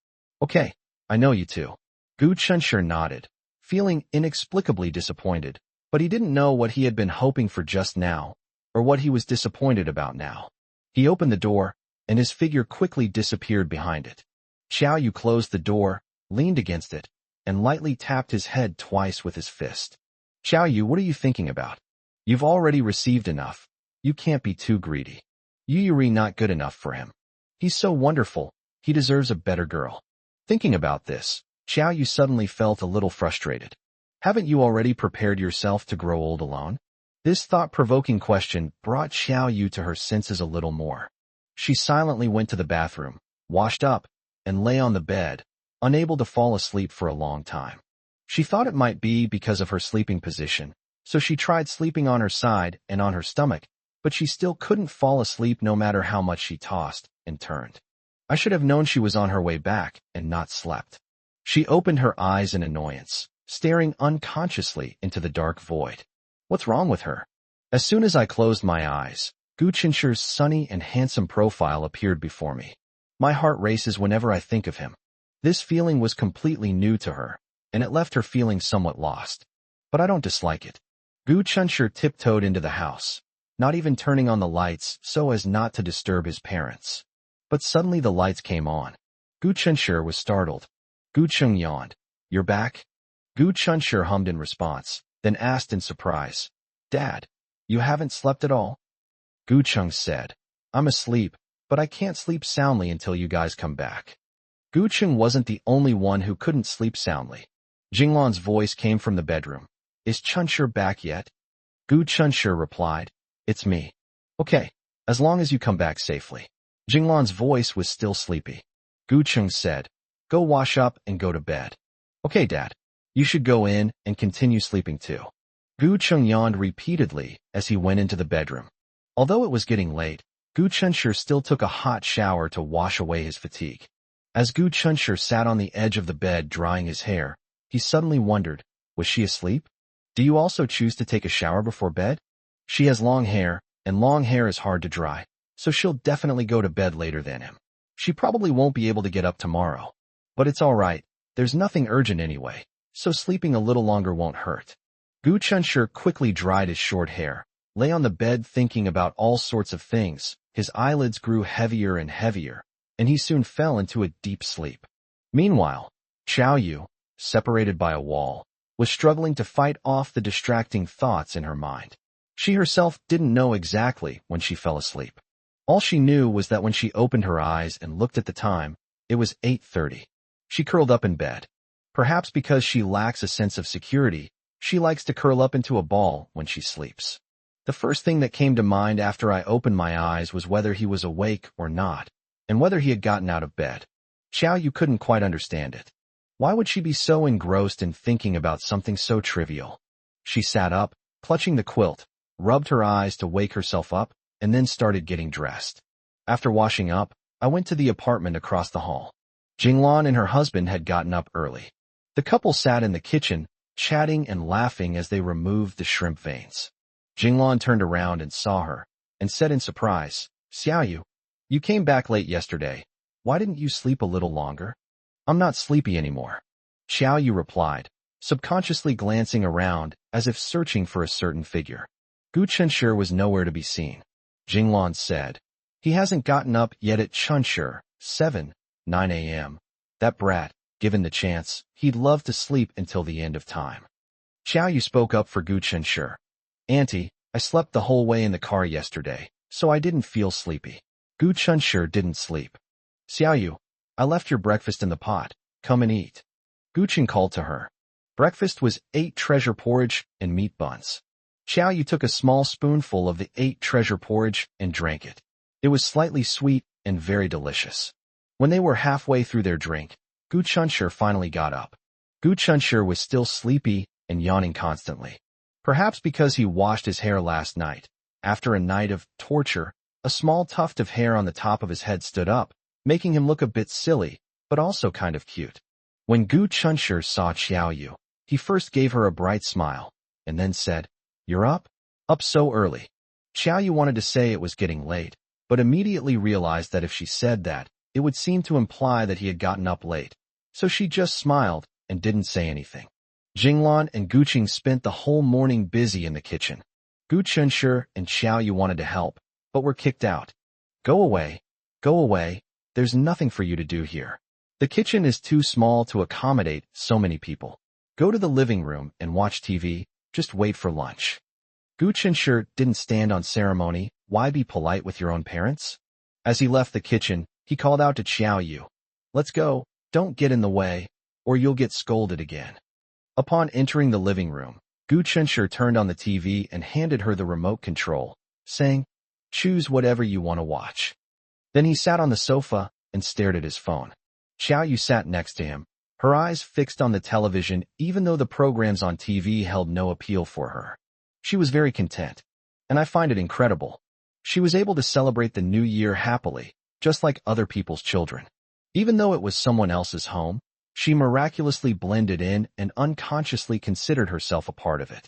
Okay, I know you two. Gu Chunshi nodded, feeling inexplicably disappointed, but he didn't know what he had been hoping for just now, or what he was disappointed about now. He opened the door, and his figure quickly disappeared behind it. Xiao Yu closed the door, leaned against it, and lightly tapped his head twice with his fist. Xiao Yu, what are you thinking about? You've already received enough. You can't be too greedy. Yuri not good enough for him. He's so wonderful. He deserves a better girl. Thinking about this, Xiao Yu suddenly felt a little frustrated. Haven't you already prepared yourself to grow old alone? This thought-provoking question brought Xiao Yu to her senses a little more. She silently went to the bathroom, washed up, and lay on the bed, unable to fall asleep for a long time. She thought it might be because of her sleeping position, so she tried sleeping on her side and on her stomach, but she still couldn't fall asleep no matter how much she tossed and turned. I should have known she was on her way back and not slept. She opened her eyes in annoyance, staring unconsciously into the dark void. What's wrong with her? As soon as I closed my eyes, Gu Qinshi's sunny and handsome profile appeared before me. My heart races whenever I think of him. This feeling was completely new to her, and it left her feeling somewhat lost. But I don't dislike it. Gu Qinshe tiptoed into the house, not even turning on the lights so as not to disturb his parents. But suddenly the lights came on. Gu Qinshe was startled. Gu Cheng yawned. You're back? Gu Qinshe hummed in response, then asked in surprise. Dad, you haven't slept at all? Gu Cheng said. I'm asleep, but I can't sleep soundly until you guys come back. Gu Cheng wasn't the only one who couldn't sleep soundly. Jinglan's voice came from the bedroom. Is Qinshe back yet? Gu Qinshe replied. It's me. Okay, as long as you come back safely. Jinglan's voice was still sleepy. Gu Cheng said, go wash up and go to bed. Okay, Dad. You should go in and continue sleeping too. Gu Cheng yawned repeatedly as he went into the bedroom. Although it was getting late, Gu Qinshe still took a hot shower to wash away his fatigue. As Gu Qinshe sat on the edge of the bed drying his hair, he suddenly wondered, was she asleep? Do you also choose to take a shower before bed? She has long hair, and long hair is hard to dry, so she'll definitely go to bed later than him. She probably won't be able to get up tomorrow. But it's alright, there's nothing urgent anyway, so sleeping a little longer won't hurt. Gu Qinshe quickly dried his short hair, lay on the bed thinking about all sorts of things. His eyelids grew heavier and heavier, and he soon fell into a deep sleep. Meanwhile, Xiao Yu, separated by a wall, was struggling to fight off the distracting thoughts in her mind. She herself didn't know exactly when she fell asleep. All she knew was that when she opened her eyes and looked at the time, it was 8:30. She curled up in bed. Perhaps because she lacks a sense of security, she likes to curl up into a ball when she sleeps. The first thing that came to mind after I opened my eyes was whether he was awake or not, and whether he had gotten out of bed. Xiao Yu couldn't quite understand it. Why would she be so engrossed in thinking about something so trivial? She sat up, clutching the quilt, rubbed her eyes to wake herself up, and then started getting dressed. After washing up, I went to the apartment across the hall. Jinglan and her husband had gotten up early. The couple sat in the kitchen, chatting and laughing as they removed the shrimp veins. Jinglan turned around and saw her, and said in surprise, Xiao Yu, you came back late yesterday. Why didn't you sleep a little longer? I'm not sleepy anymore. Xiao Yu replied, subconsciously glancing around as if searching for a certain figure. Gu Qinshe was nowhere to be seen. Jinglan said, he hasn't gotten up yet at Qinshe, 9 a.m. That brat, given the chance, he'd love to sleep until the end of time. Xiao Yu spoke up for Gu Qinshe. Auntie, I slept the whole way in the car yesterday, so I didn't feel sleepy. Gu Qinshe didn't sleep. Xiao Yu, I left your breakfast in the pot. Come and eat. Gu Qinshe called to her. Breakfast was 8 treasure porridge and meat buns. Xiao Yu took a small spoonful of the 8 treasure porridge and drank it. It was slightly sweet and very delicious. When they were halfway through their drink, Gu Qinshe finally got up. Gu Qinshe was still sleepy and yawning constantly. Perhaps because he washed his hair last night. After a night of torture, a small tuft of hair on the top of his head stood up, making him look a bit silly, but also kind of cute. When Gu Qinshe saw Xiao Yu, he first gave her a bright smile, and then said, You're up? Up so early. Xiao Yu wanted to say it was getting late, but immediately realized that if she said that, it would seem to imply that he had gotten up late. So she just smiled and didn't say anything. Jinglan and Gu Qing spent the whole morning busy in the kitchen. Gu Qinshe and Xiao Yu wanted to help, but were kicked out. Go away. Go away. There's nothing for you to do here. The kitchen is too small to accommodate so many people. Go to the living room and watch TV. Just wait for lunch. Gu Qinshe didn't stand on ceremony. Why be polite with your own parents? As he left the kitchen, he called out to Xiao Yu. Let's go. Don't get in the way, or you'll get scolded again. Upon entering the living room, Gu Qinshe turned on the TV and handed her the remote control, saying, Choose whatever you want to watch. Then he sat on the sofa and stared at his phone. Xiao Yu sat next to him, her eyes fixed on the television even though the programs on TV held no appeal for her. She was very content, and I find it incredible. She was able to celebrate the new year happily, just like other people's children. Even though it was someone else's home, she miraculously blended in and unconsciously considered herself a part of it.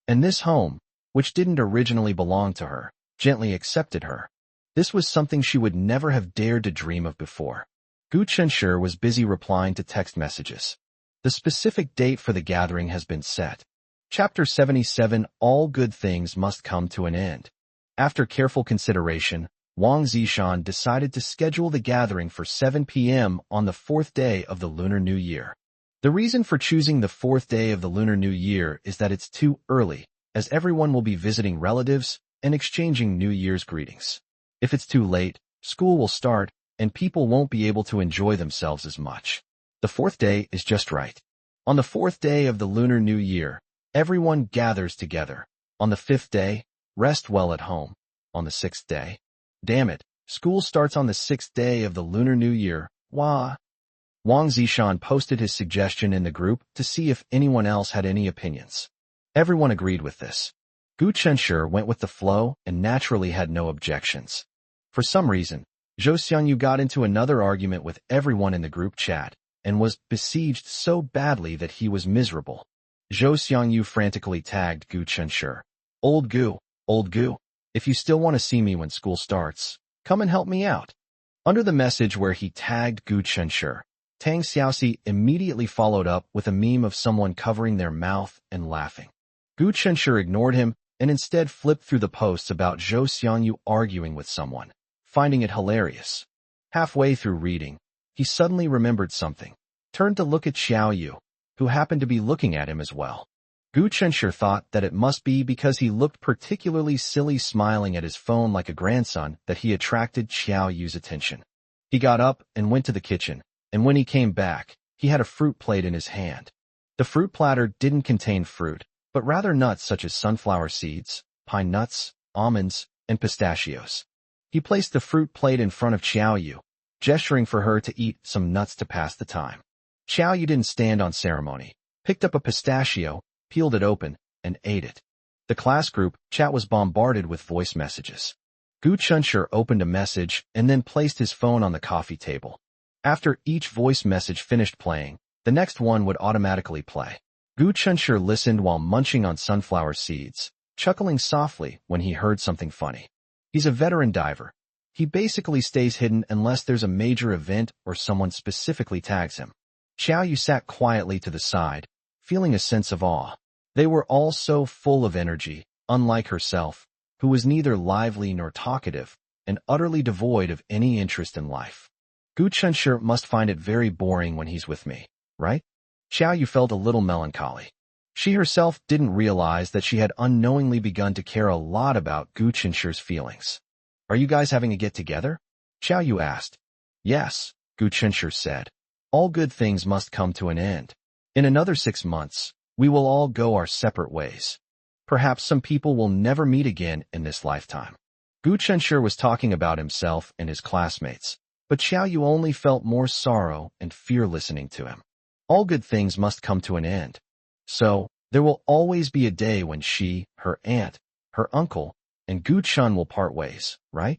And this home, which didn't originally belong to her, gently accepted her. This was something she would never have dared to dream of before. Gu Chenshi was busy replying to text messages. The specific date for the gathering has been set. Chapter 77, All Good Things Must Come to an End. After careful consideration, Wang Zishan decided to schedule the gathering for 7 p.m. on the 4th day of the Lunar New Year. The reason for choosing the 4th day of the Lunar New Year is that it's too early, as everyone will be visiting relatives and exchanging New Year's greetings. If it's too late, school will start, and people won't be able to enjoy themselves as much. The 4th day is just right. On the 4th day of the Lunar New Year, everyone gathers together. On the 5th day, rest well at home. On the 6th day, damn it, school starts on the 6th day of the Lunar New Year. Wah! Wang Zishan posted his suggestion in the group to see if anyone else had any opinions. Everyone agreed with this. Gu Chenshi went with the flow and naturally had no objections. For some reason, Zhou Xiangyu got into another argument with everyone in the group chat and was besieged so badly that he was miserable. Zhou Xiangyu frantically tagged Gu Chenshi. Old Gu, if you still want to see me when school starts, come and help me out. Under the message where he tagged Gu Chenshi, Tang Xiaoxi immediately followed up with a meme of someone covering their mouth and laughing. Gu Chenshi ignored him and instead flipped through the posts about Zhou Xiangyu arguing with someone, finding it hilarious. Halfway through reading, he suddenly remembered something, turned to look at Xiao Yu, who happened to be looking at him as well. Gu Chenshi thought that it must be because he looked particularly silly smiling at his phone like a grandson that he attracted Xiao Yu's attention. He got up and went to the kitchen, and when he came back, he had a fruit plate in his hand. The fruit platter didn't contain fruit, but rather nuts such as sunflower seeds, pine nuts, almonds, and pistachios. He placed the fruit plate in front of Xiao Yu, gesturing for her to eat some nuts to pass the time. Xiao Yu didn't stand on ceremony, picked up a pistachio, peeled it open, and ate it. The class group chat was bombarded with voice messages. Gu Chenshi opened a message and then placed his phone on the coffee table. After each voice message finished playing, the next one would automatically play. Gu Chenshi listened while munching on sunflower seeds, chuckling softly when he heard something funny. He's a veteran diver. He basically stays hidden unless there's a major event or someone specifically tags him. Xiao Yu sat quietly to the side, feeling a sense of awe. They were all so full of energy, unlike herself, who was neither lively nor talkative, and utterly devoid of any interest in life. Gu Chenshi must find it very boring when he's with me, right? Xiao Yu felt a little melancholy. She herself didn't realize that she had unknowingly begun to care a lot about Gu Chenshi's feelings. Are you guys having a get-together? Xiao Yu asked. Yes, Gu Chenshi said. All good things must come to an end. In another 6 months, we will all go our separate ways. Perhaps some people will never meet again in this lifetime. Gu Chenshi was talking about himself and his classmates, but Xiao Yu only felt more sorrow and fear listening to him. All good things must come to an end. So, there will always be a day when she, her aunt, her uncle, and Gu Chun will part ways, right?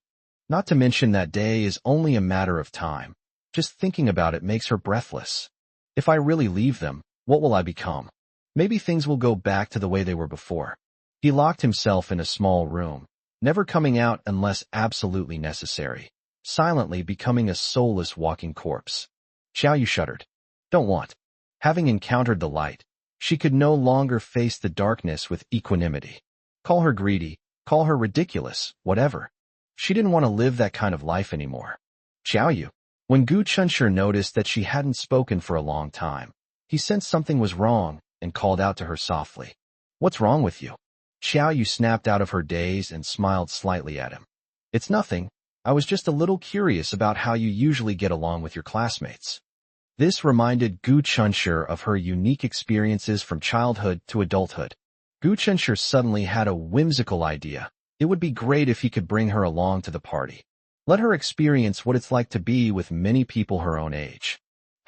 Not to mention that day is only a matter of time. Just thinking about it makes her breathless. If I really leave them, what will I become? Maybe things will go back to the way they were before. He locked himself in a small room, never coming out unless absolutely necessary, silently becoming a soulless walking corpse. Xiao Yu shuddered. Don't want. Having encountered the light, she could no longer face the darkness with equanimity. Call her greedy, call her ridiculous, whatever. She didn't want to live that kind of life anymore. Xiao Yu. When Gu Chenshi noticed that she hadn't spoken for a long time, he sensed something was wrong and called out to her softly. What's wrong with you? Xiao Yu snapped out of her daze and smiled slightly at him. It's nothing. I was just a little curious about how you usually get along with your classmates. This reminded Gu Chenshi of her unique experiences from childhood to adulthood. Gu Chenshi suddenly had a whimsical idea. It would be great if he could bring her along to the party. Let her experience what it's like to be with many people her own age.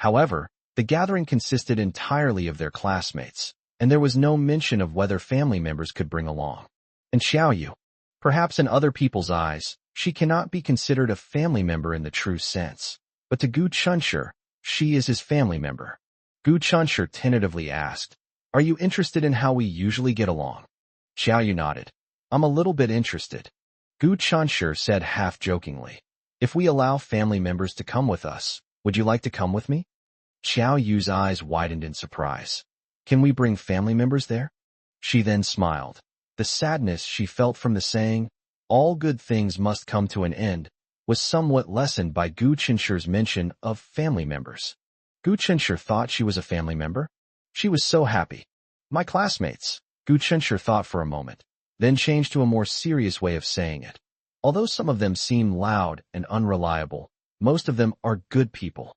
However, the gathering consisted entirely of their classmates, and there was no mention of whether family members could bring along. And Xiaoyu, perhaps in other people's eyes, she cannot be considered a family member in the true sense. But to Gu Chunshi, she is his family member. Gu Chunshi tentatively asked, "Are you interested in how we usually get along?" Xiaoyu nodded. "I'm a little bit interested." Gu Chunshi said half-jokingly, "If we allow family members to come with us, would you like to come with me?" Xiaoyu's eyes widened in surprise. "Can we bring family members there?" She then smiled. The sadness she felt from the saying, "all good things must come to an end," was somewhat lessened by Gu Chunshi's mention of family members. Gu Chunshi thought she was a family member. She was so happy. "My classmates," Gu Chunshi thought for a moment, then changed to a more serious way of saying it. "Although some of them seem loud and unreliable, most of them are good people."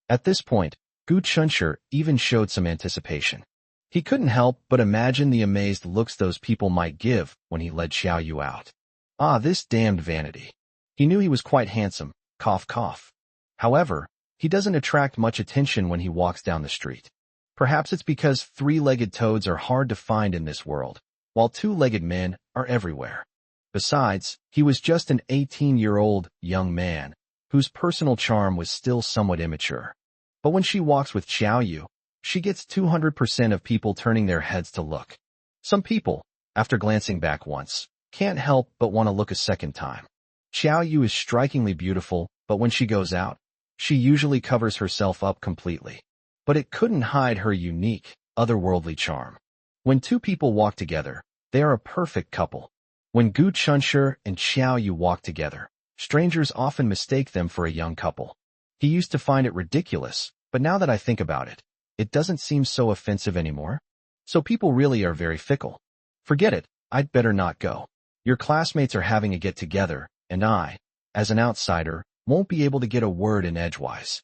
At this point, Gu Chunshi even showed some anticipation. He couldn't help but imagine the amazed looks those people might give when he led Xiaoyu out. Ah, this damned vanity. He knew he was quite handsome, cough cough. However, he doesn't attract much attention when he walks down the street. Perhaps it's because three-legged toads are hard to find in this world, while two-legged men are everywhere. Besides, he was just an 18-year-old young man, whose personal charm was still somewhat immature. But when she walks with Xiaoyu, she gets 200% of people turning their heads to look. Some people, after glancing back once, can't help but want to look a second time. Xiaoyu is strikingly beautiful, but when she goes out, she usually covers herself up completely. But it couldn't hide her unique, otherworldly charm. When two people walk together, they are a perfect couple. When Gu Chunshi and Xiaoyu walk together, strangers often mistake them for a young couple. He used to find it ridiculous, but now that I think about it, it doesn't seem so offensive anymore. So people really are very fickle. Forget it, I'd better not go. Your classmates are having a get-together, and I, as an outsider, won't be able to get a word in edgewise.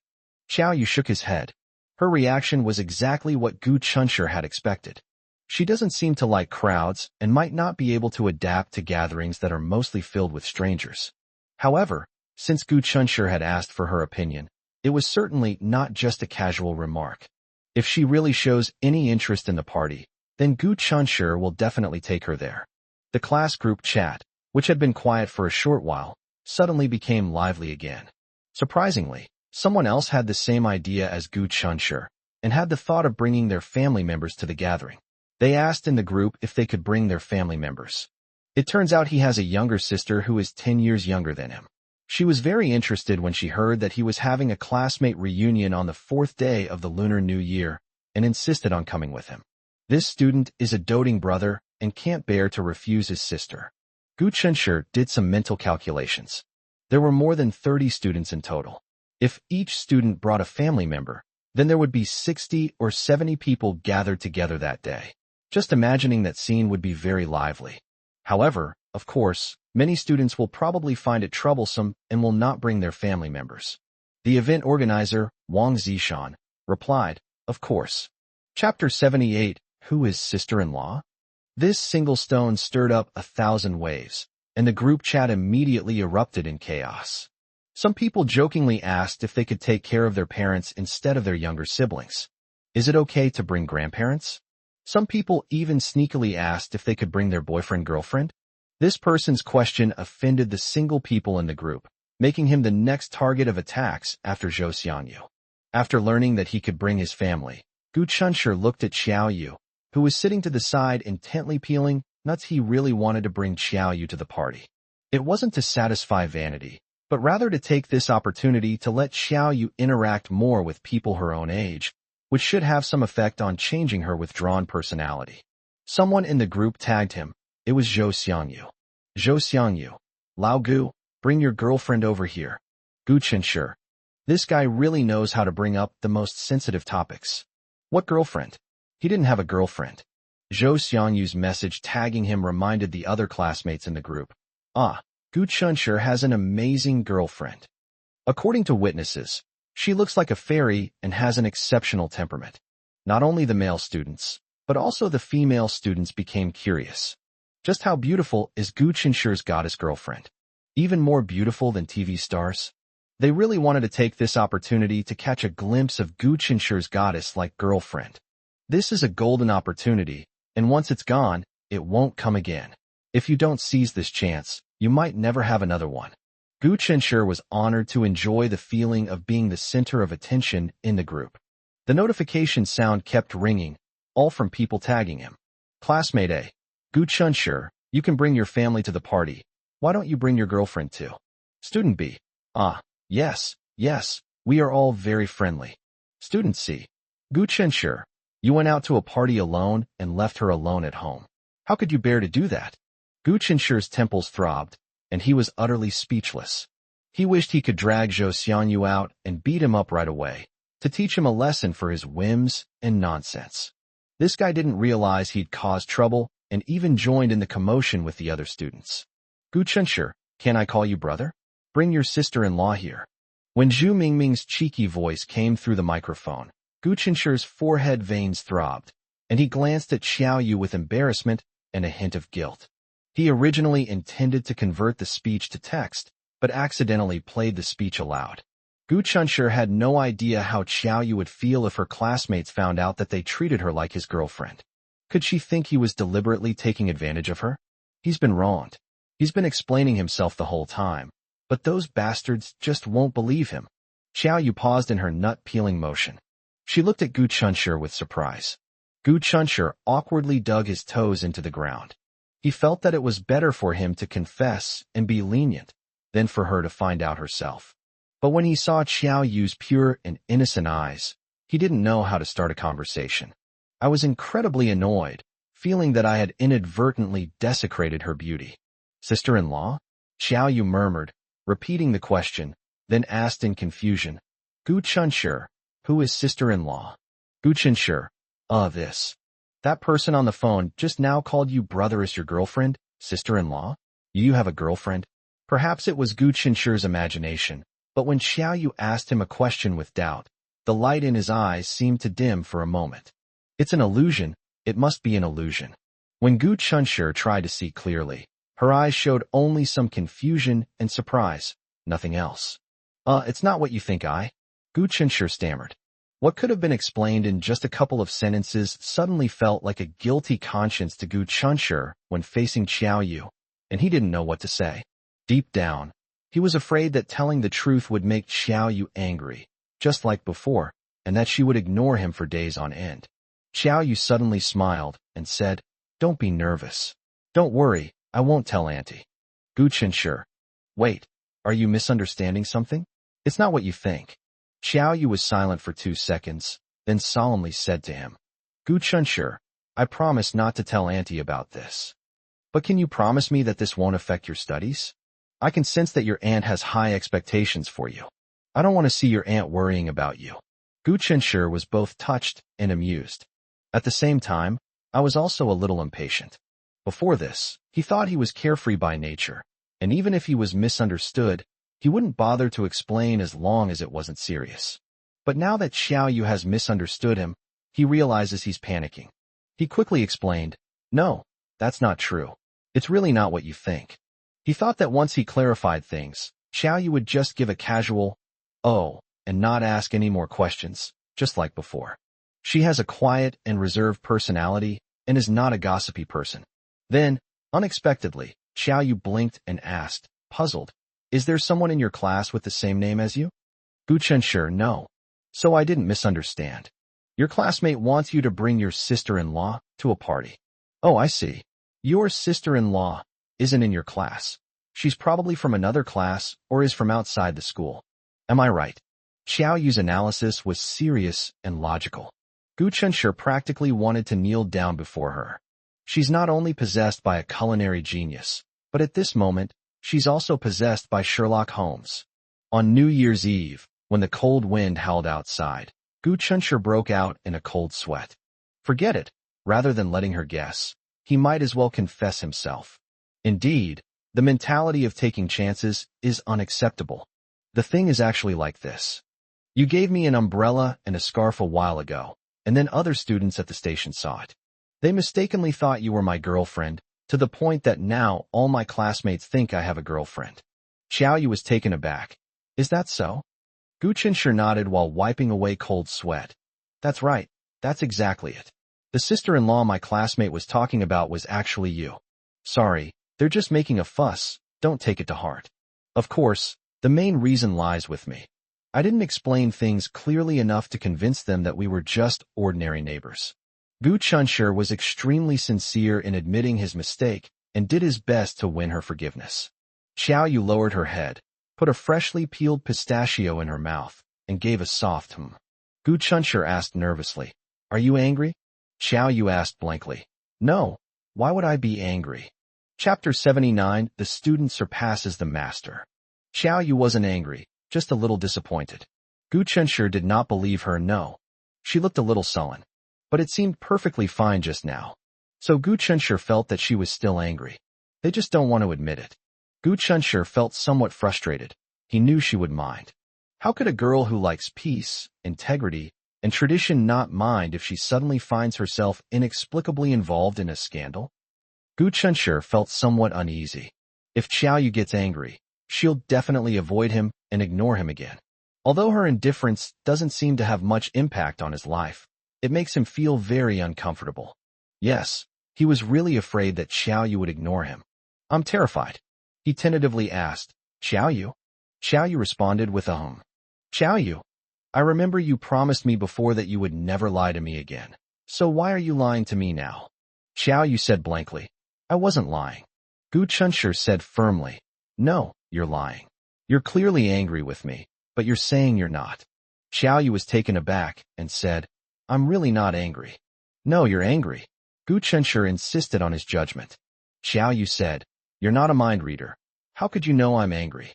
Xiaoyu shook his head. Her reaction was exactly what Gu Chunshi had expected. She doesn't seem to like crowds and might not be able to adapt to gatherings that are mostly filled with strangers. However, since Gu Chunshi had asked for her opinion, it was certainly not just a casual remark. If she really shows any interest in the party, then Gu Chunshi will definitely take her there. The class group chat, which had been quiet for a short while, suddenly became lively again. Surprisingly, someone else had the same idea as Gu Chunshi, and had the thought of bringing their family members to the gathering. They asked in the group if they could bring their family members. It turns out he has a younger sister who is 10 years younger than him. She was very interested when she heard that he was having a classmate reunion on the 4th day of the Lunar New Year, and insisted on coming with him. This student is a doting brother and can't bear to refuse his sister. Gu Chunshi did some mental calculations. There were more than 30 students in total. If each student brought a family member, then there would be 60 or 70 people gathered together that day. Just imagining that scene would be very lively. However, of course, many students will probably find it troublesome and will not bring their family members. The event organizer, Wang Zishan, replied, "Of course." Chapter 78, Who is Sister-in-Law? This single stone stirred up 1,000 waves, and the group chat immediately erupted in chaos. Some people jokingly asked if they could take care of their parents instead of their younger siblings. Is it okay to bring grandparents? Some people even sneakily asked if they could bring their boyfriend-girlfriend. This person's question offended the single people in the group, making him the next target of attacks after Zhou Xiangyu. After learning that he could bring his family, Gu Chunshi looked at Xiaoyu, who was sitting to the side intently peeling nuts. He really wanted to bring Xiaoyu to the party. It wasn't to satisfy vanity, but rather to take this opportunity to let Xiaoyu interact more with people her own age, which should have some effect on changing her withdrawn personality. Someone in the group tagged him. It was Zhou Xiangyu. Zhou Xiangyu. Lao Gu, bring your girlfriend over here. Gu Chunshi. This guy really knows how to bring up the most sensitive topics. What girlfriend? He didn't have a girlfriend. Zhou Xiangyu's message tagging him reminded the other classmates in the group. Ah, Gu Chunshi has an amazing girlfriend. According to witnesses, she looks like a fairy and has an exceptional temperament. Not only the male students, but also the female students became curious. Just how beautiful is Gu Chunshi's goddess girlfriend? Even more beautiful than TV stars? They really wanted to take this opportunity to catch a glimpse of Gu Qinshi's goddess-like girlfriend. This is a golden opportunity, and once it's gone, it won't come again. If you don't seize this chance, you might never have another one. Gu Qinshi was honored to enjoy the feeling of being the center of attention in the group. The notification sound kept ringing, all from people tagging him. Classmate A. Gu Qinshi, you can bring your family to the party. Why don't you bring your girlfriend too? Student B. Ah, yes, we are all very friendly. Student C. Gu Qinshi, you went out to a party alone and left her alone at home. How could you bear to do that? Gu Qinshi's temples throbbed, and he was utterly speechless. He wished he could drag Zhou Xianyu out and beat him up right away, to teach him a lesson for his whims and nonsense. This guy didn't realize he'd caused trouble and even joined in the commotion with the other students. Gu Qinshi, can I call you brother? Bring your sister-in-law here. When Zhu Mingming's cheeky voice came through the microphone, Gu Qinshi's forehead veins throbbed, and he glanced at Xiaoyu with embarrassment and a hint of guilt. He originally intended to convert the speech to text, but accidentally played the speech aloud. Gu Qinshi had no idea how Xiaoyu would feel if her classmates found out that they treated her like his girlfriend. Could she think he was deliberately taking advantage of her? He's been wronged. He's been explaining himself the whole time, but those bastards just won't believe him. Xiaoyu paused in her nut-peeling motion. She looked at Gu Qinshi with surprise. Gu Qinshi awkwardly dug his toes into the ground. He felt that it was better for him to confess and be lenient than for her to find out herself. But when he saw Xiaoyu's pure and innocent eyes, he didn't know how to start a conversation. I was incredibly annoyed, feeling that I had inadvertently desecrated her beauty. Sister-in-law? Xiaoyu murmured, repeating the question, then asked in confusion. Gu Qinshi, who is sister-in-law? Gu Qinshi, this. That person on the phone just now called you brother as your girlfriend, sister-in-law? You have a girlfriend? Perhaps it was Gu Qinshi's imagination, but when Xiaoyu asked him a question with doubt, the light in his eyes seemed to dim for a moment. It's an illusion, it must be an illusion. When Gu Qinshi tried to see clearly, her eyes showed only some confusion and surprise, nothing else. It's not what you think, Gu Qinshi stammered. What could have been explained in just a couple of sentences suddenly felt like a guilty conscience to Gu Qinshi when facing Xiaoyu, and he didn't know what to say. Deep down, he was afraid that telling the truth would make Xiaoyu angry, just like before, and that she would ignore him for days on end. Xiaoyu suddenly smiled and said, Don't be nervous. Don't worry, I won't tell Auntie. Gu Qinshi. Wait, are you misunderstanding something? It's not what you think. Xiaoyu was silent for 2 seconds, then solemnly said to him, Gu Qinshi, I promise not to tell Auntie about this. But can you promise me that this won't affect your studies? I can sense that your aunt has high expectations for you. I don't want to see your aunt worrying about you. Gu Qinshi was both touched and amused. At the same time, I was also a little impatient. Before this, he thought he was carefree by nature, and even if he was misunderstood, he wouldn't bother to explain as long as it wasn't serious. But now that Xiaoyu has misunderstood him, he realizes he's panicking. He quickly explained, No, that's not true. It's really not what you think. He thought that once he clarified things, Xiaoyu would just give a casual, oh, and not ask any more questions, just like before. She has a quiet and reserved personality and is not a gossipy person. Then, unexpectedly, Xiaoyu blinked and asked, puzzled, Is there someone in your class with the same name as you? Gu Qinshi, no. So I didn't misunderstand. Your classmate wants you to bring your sister-in-law to a party. Oh, I see. Your sister-in-law isn't in your class. She's probably from another class or is from outside the school. Am I right? Xiaoyu's analysis was serious and logical. Gu Qinshi practically wanted to kneel down before her. She's not only possessed by a culinary genius, but at this moment, she's also possessed by Sherlock Holmes. On New Year's Eve, when the cold wind howled outside, Gu Qinshi broke out in a cold sweat. Forget it. Rather than letting her guess, he might as well confess himself. Indeed, the mentality of taking chances is unacceptable. The thing is actually like this. You gave me an umbrella and a scarf a while ago, and then other students at the station saw it. They mistakenly thought you were my girlfriend, to the point that now all my classmates think I have a girlfriend. Xiaoyu was taken aback. Is that so? Gu Qinsher nodded while wiping away cold sweat. That's right. That's exactly it. The sister-in-law my classmate was talking about was actually you. Sorry, they're just making a fuss. Don't take it to heart. Of course, the main reason lies with me. I didn't explain things clearly enough to convince them that we were just ordinary neighbors. Gu Qinsher was extremely sincere in admitting his mistake and did his best to win her forgiveness. Xiao Yu lowered her head, put a freshly peeled pistachio in her mouth, and gave a soft hm. Gu Qinsher asked nervously, "Are you angry?" Xiao Yu asked blankly, "No. Why would I be angry?" Chapter 79, The Student Surpasses the Master. Xiao Yu wasn't angry, just a little disappointed. Gu Qinsher did not believe her, no. She looked a little sullen. But it seemed perfectly fine just now. So Gu Qinsher felt that she was still angry. They just don't want to admit it. Gu Qinsher felt somewhat frustrated. He knew she would mind. How could a girl who likes peace, integrity, and tradition not mind if she suddenly finds herself inexplicably involved in a scandal? Gu Qinsher felt somewhat uneasy. If Xiao Yu gets angry, she'll definitely avoid him and ignore him again. Although her indifference doesn't seem to have much impact on his life, it makes him feel very uncomfortable. Yes, he was really afraid that Xiao Yu would ignore him. I'm terrified. He tentatively asked, Xiao Yu? Xiao Yu responded with a hum. Xiao Yu, I remember you promised me before that you would never lie to me again. So why are you lying to me now? Xiao Yu said blankly, I wasn't lying. Gu Qinsher said firmly, No, you're lying. You're clearly angry with me, but you're saying you're not. Xiao Yu was taken aback and said, I'm really not angry. No, you're angry. Gu Qinsher insisted on his judgment. Xiao Yu said, You're not a mind reader. How could you know I'm angry?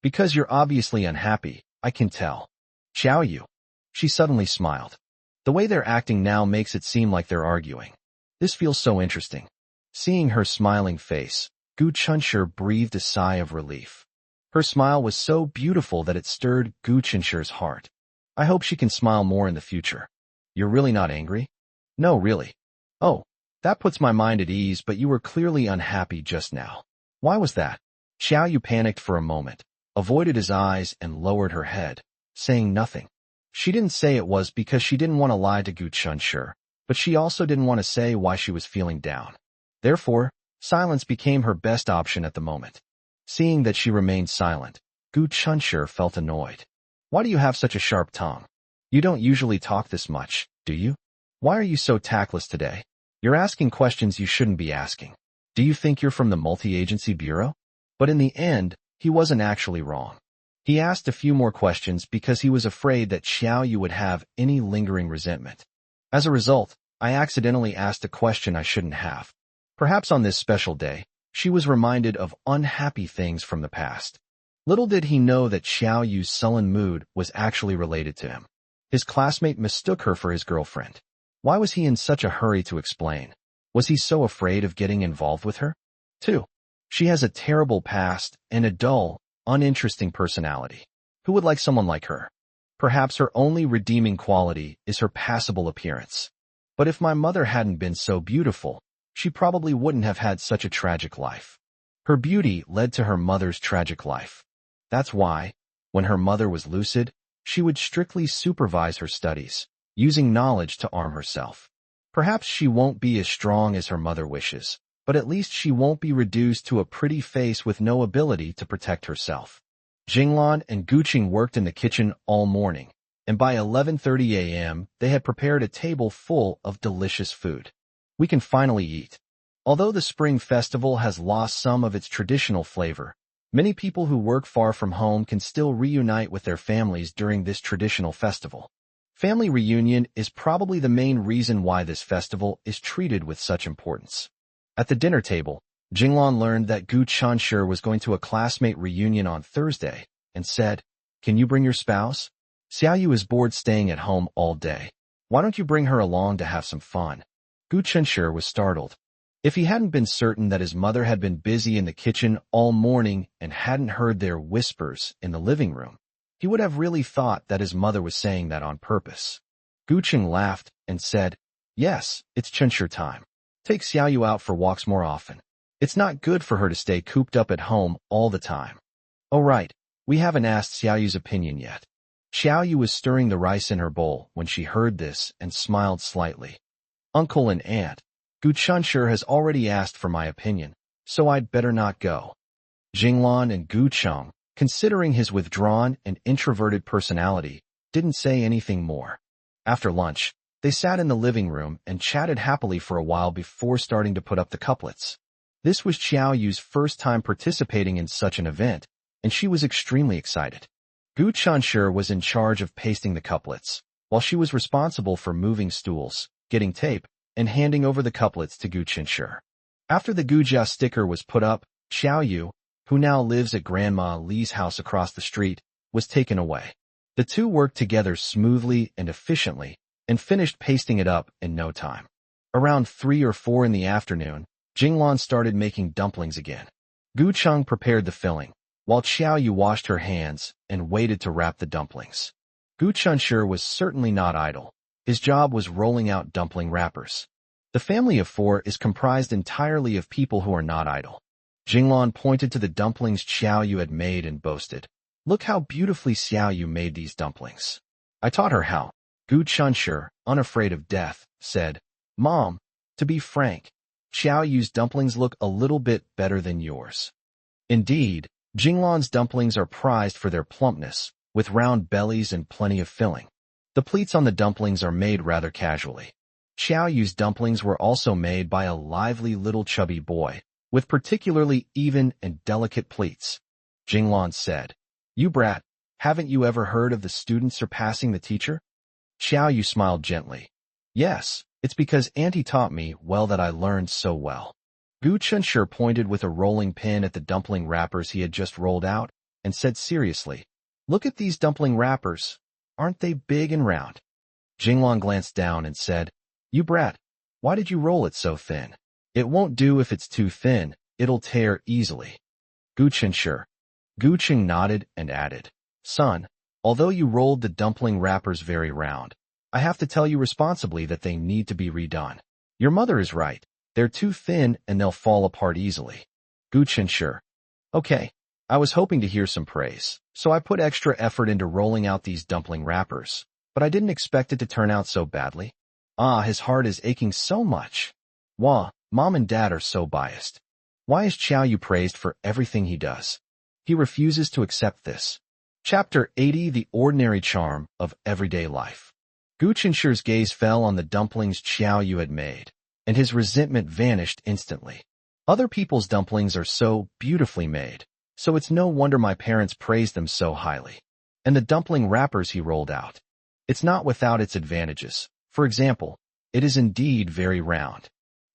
Because you're obviously unhappy, I can tell. Xiao Yu. She suddenly smiled. The way they're acting now makes it seem like they're arguing. This feels so interesting. Seeing her smiling face, Gu Qinsher breathed a sigh of relief. Her smile was so beautiful that it stirred Gu Qinsher's heart. I hope she can smile more in the future. You're really not angry? No, really. Oh, that puts my mind at ease, but you were clearly unhappy just now. Why was that? Xiao Yu panicked for a moment, avoided his eyes, and lowered her head, saying nothing. She didn't say it was because she didn't want to lie to Gu Qinsher, but she also didn't want to say why she was feeling down. Therefore, silence became her best option at the moment. Seeing that she remained silent, Gu Qinsher felt annoyed. Why do you have such a sharp tongue? You don't usually talk this much, do you? Why are you so tactless today? You're asking questions you shouldn't be asking. Do you think you're from the multi-agency bureau? But in the end, he wasn't actually wrong. He asked a few more questions because he was afraid that Xiao Yu would have any lingering resentment. As a result, I accidentally asked a question I shouldn't have. Perhaps on this special day, she was reminded of unhappy things from the past. Little did he know that Xiao Yu's sullen mood was actually related to him. His classmate mistook her for his girlfriend. Why was he in such a hurry to explain? Was he so afraid of getting involved with her? 2. She has a terrible past and a dull, uninteresting personality. Who would like someone like her? Perhaps her only redeeming quality is her passable appearance. But if my mother hadn't been so beautiful, she probably wouldn't have had such a tragic life. Her beauty led to her mother's tragic life. That's why, when her mother was lucid, she would strictly supervise her studies, using knowledge to arm herself. Perhaps she won't be as strong as her mother wishes, but at least she won't be reduced to a pretty face with no ability to protect herself. Jinglan and Guqing worked in the kitchen all morning, and by 11:30 a.m. they had prepared a table full of delicious food. We can finally eat. Although the Spring Festival has lost some of its traditional flavor, many people who work far from home can still reunite with their families during this traditional festival. Family reunion is probably the main reason why this festival is treated with such importance. At the dinner table, Jinglan learned that Gu Qinsher was going to a classmate reunion on Thursday and said, Can you bring your spouse? Xiao Yu is bored staying at home all day. Why don't you bring her along to have some fun? Gu Qinsher was startled. If he hadn't been certain that his mother had been busy in the kitchen all morning and hadn't heard their whispers in the living room, he would have really thought that his mother was saying that on purpose. Guqing laughed and said, Yes, it's Qinsher time. Take Xiao Yu out for walks more often. It's not good for her to stay cooped up at home all the time. Oh right, We haven't asked Xiaoyu's opinion yet. Xiaoyu was stirring the rice in her bowl when she heard this and smiled slightly. Uncle and Aunt, Gu Chunshur has already asked for my opinion, so I'd better not go. Jinglan and Gu Cheng, considering his withdrawn and introverted personality, didn't say anything more. After lunch, they sat in the living room and chatted happily for a while before starting to put up the couplets. This was Xiaoyu's first time participating in such an event, and she was extremely excited. Gu Chunshur was in charge of pasting the couplets, while she was responsible for moving stools, getting tape, and handing over the couplets to Gu Chunshur. After the Gujia sticker was put up, Xiaoyu, who now lives at Grandma Li's house across the street, was taken away. The two worked together smoothly and efficiently, and finished pasting it up in no time. Around 3 or 4 in the afternoon, Jinglan started making dumplings again. Gu Cheng prepared the filling, while Xiaoyu washed her hands and waited to wrap the dumplings. Gu Chunshur was certainly not idle. His job was rolling out dumpling wrappers. The family of 4 is comprised entirely of people who are not idle. Jinglan pointed to the dumplings Xiaoyu had made and boasted, "Look how beautifully Xiaoyu made these dumplings. I taught her how." Gu Chunshur, unafraid of death, said, "Mom, to be frank, Xiaoyu's dumplings look a little bit better than yours." Indeed, Jinglan's dumplings are prized for their plumpness, with round bellies and plenty of filling. The pleats on the dumplings are made rather casually. Xiaoyu's dumplings were also made by a lively little chubby boy, with particularly even and delicate pleats. Jinglan said, "You brat, haven't you ever heard of the student surpassing the teacher?" Xiaoyu smiled gently. "Yes, it's because Auntie taught me well that I learned so well." Gu Chunshur pointed with a rolling pin at the dumpling wrappers he had just rolled out and said seriously, "Look at these dumpling wrappers. Aren't they big and round?" Jinglan glanced down and said, "You brat, why did you roll it so thin? It won't do if it's too thin, it'll tear easily." Gu Cheng nodded and added, "Son, although you rolled the dumpling wrappers very round, I have to tell you responsibly that they need to be redone. Your mother is right. They're too thin and they'll fall apart easily." Gu Chunshur, "Okay, I was hoping to hear some praise, so I put extra effort into rolling out these dumpling wrappers, but I didn't expect it to turn out so badly." His heart is aching so much. Wah, Mom and Dad are so biased. Why is Xiaoyu praised for everything he does? He refuses to accept this. Chapter 80: The Ordinary Charm of Everyday Life. Gu Chunshur's gaze fell on the dumplings Xiaoyu had made, and his resentment vanished instantly. Other people's dumplings are so beautifully made, so it's no wonder my parents praised them so highly. And the dumpling wrappers he rolled out. It's not without its advantages. For example, it is indeed very round.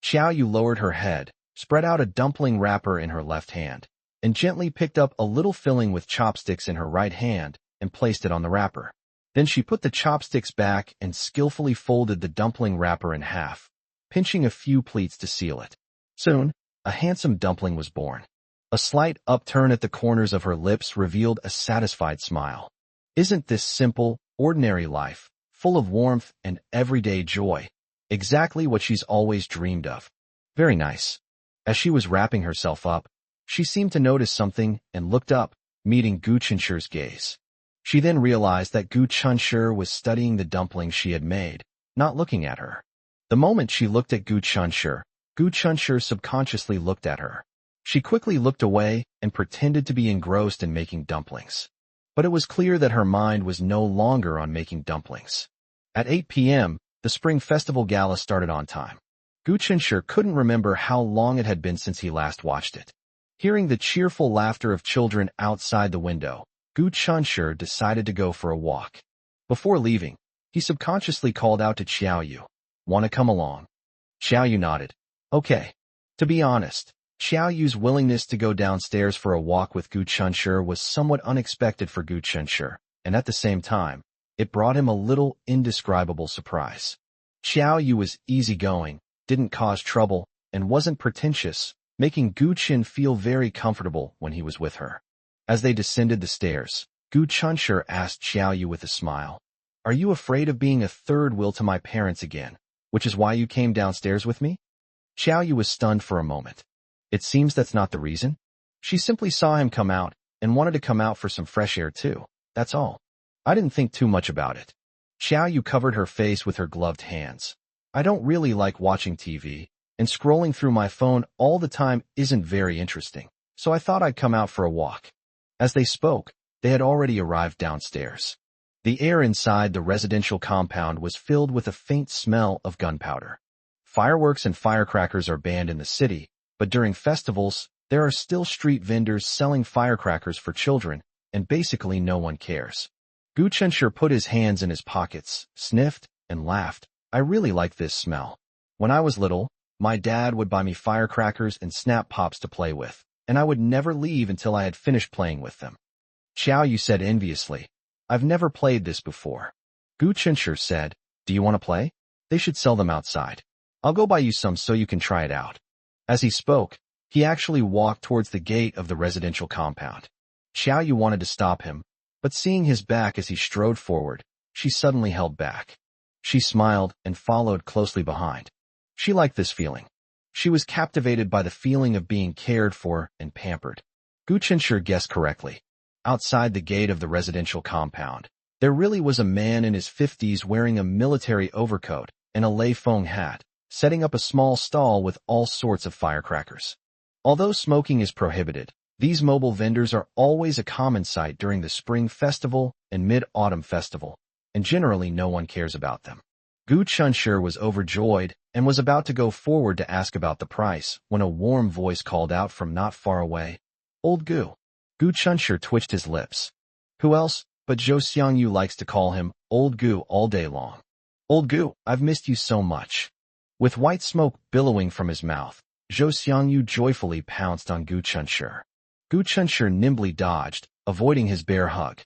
Xiaoyu lowered her head, spread out a dumpling wrapper in her left hand, and gently picked up a little filling with chopsticks in her right hand and placed it on the wrapper. Then she put the chopsticks back and skillfully folded the dumpling wrapper in half, pinching a few pleats to seal it. Soon, a handsome dumpling was born. A slight upturn at the corners of her lips revealed a satisfied smile. Isn't this simple, ordinary life, full of warmth and everyday joy, exactly what she's always dreamed of? Very nice. As she was wrapping herself up, she seemed to notice something and looked up, meeting Gu Chunshur's gaze. She then realized that Gu Chunshur was studying the dumplings she had made, not looking at her. The moment she looked at Gu Chunshur subconsciously looked at her. She quickly looked away and pretended to be engrossed in making dumplings. But it was clear that her mind was no longer on making dumplings. At 8 p.m., the Spring Festival Gala started on time. Gu Chunshur couldn't remember how long it had been since he last watched it. Hearing the cheerful laughter of children outside the window, Gu Chunshur decided to go for a walk. Before leaving, he subconsciously called out to Xiaoyu, "Want to come along?" Xiaoyu nodded. "Okay." To be honest, Xiaoyu's willingness to go downstairs for a walk with Gu Chunshur was somewhat unexpected for Gu Chunshur, and at the same time, it brought him a little indescribable surprise. Xiaoyu was easygoing, didn't cause trouble, and wasn't pretentious, making Gu Chun feel very comfortable when he was with her. As they descended the stairs, Gu Chunshur asked Xiaoyu with a smile, "Are you afraid of being a third wheel to my parents again, which is why you came downstairs with me?" Xiaoyu was stunned for a moment. It seems that's not the reason. She simply saw him come out, and wanted to come out for some fresh air too. That's all. I didn't think too much about it. Xiao Yu covered her face with her gloved hands. I don't really like watching TV, and scrolling through my phone all the time isn't very interesting, so I thought I'd come out for a walk. As they spoke, they had already arrived downstairs. The air inside the residential compound was filled with a faint smell of gunpowder. Fireworks and firecrackers are banned in the city, but during festivals, there are still street vendors selling firecrackers for children, and basically no one cares. Gu Chenshi put his hands in his pockets, sniffed, and laughed. I really like this smell. When I was little, my dad would buy me firecrackers and snap pops to play with, and I would never leave until I had finished playing with them. Xiao Yu said enviously, I've never played this before. Gu Chenshi said, do you want to play? They should sell them outside. I'll go buy you some so you can try it out. As he spoke, he actually walked towards the gate of the residential compound. Xiao Yu wanted to stop him, but seeing his back as he strode forward, she suddenly held back. She smiled and followed closely behind. She liked this feeling. She was captivated by the feeling of being cared for and pampered. Gu Chenshi guessed correctly. Outside the gate of the residential compound, there really was a man in his 50s wearing a military overcoat and a Lei Feng hat, setting up a small stall with all sorts of firecrackers. Although smoking is prohibited, these mobile vendors are always a common sight during the Spring Festival and Mid-Autumn Festival, and generally no one cares about them. Gu Chenshi was overjoyed and was about to go forward to ask about the price when a warm voice called out from not far away, Old Gu. Gu Chenshi twitched his lips. Who else but Zhou Xiangyu likes to call him Old Gu all day long. Old Gu, I've missed you so much. With white smoke billowing from his mouth, Zhou Xiangyu joyfully pounced on Gu Chenshi. Gu Chenshi nimbly dodged, avoiding his bear hug.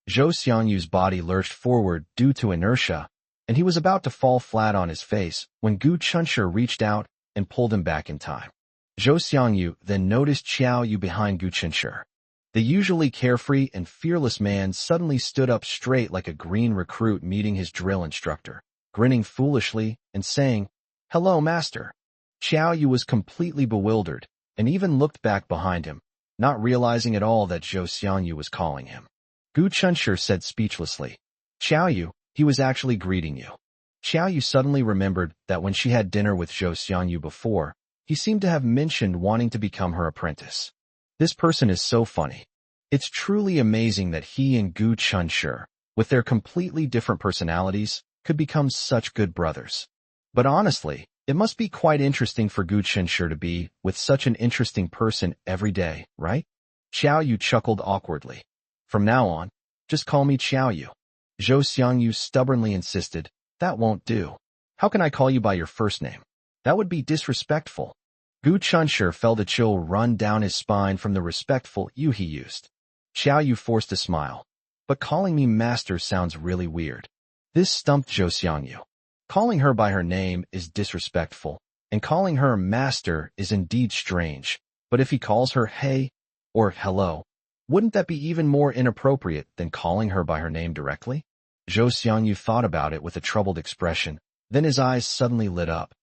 Zhou Xiangyu's body lurched forward due to inertia, and he was about to fall flat on his face when Gu Chenshi reached out and pulled him back in time. Zhou Xiangyu then noticed Xiao Yu behind Gu Chenshi. The usually carefree and fearless man suddenly stood up straight like a green recruit meeting his drill instructor, grinning foolishly and saying, Hello, master. Xiao Yu was completely bewildered and even looked back behind him, not realizing at all that Zhou Xiangyu was calling him. Gu Chenshi said speechlessly, Xiao Yu, he was actually greeting you. Xiao Yu suddenly remembered that when she had dinner with Zhou Xiangyu before, he seemed to have mentioned wanting to become her apprentice. This person is so funny. It's truly amazing that he and Gu Chenshi, with their completely different personalities, could become such good brothers. But honestly, it must be quite interesting for Gu Chenshi to be with such an interesting person every day, right? Xiao Yu chuckled awkwardly. From now on, just call me Xiao Yu. Zhou Xiangyu stubbornly insisted, that won't do. How can I call you by your first name? That would be disrespectful. Gu Chenshi felt a chill run down his spine from the respectful you he used. Xiao Yu forced a smile. But calling me master sounds really weird. This stumped Zhou Xiangyu. Calling her by her name is disrespectful, and calling her master is indeed strange. But if he calls her hey or hello, wouldn't that be even more inappropriate than calling her by her name directly? Zhou Xiangyu thought about it with a troubled expression, then his eyes suddenly lit up.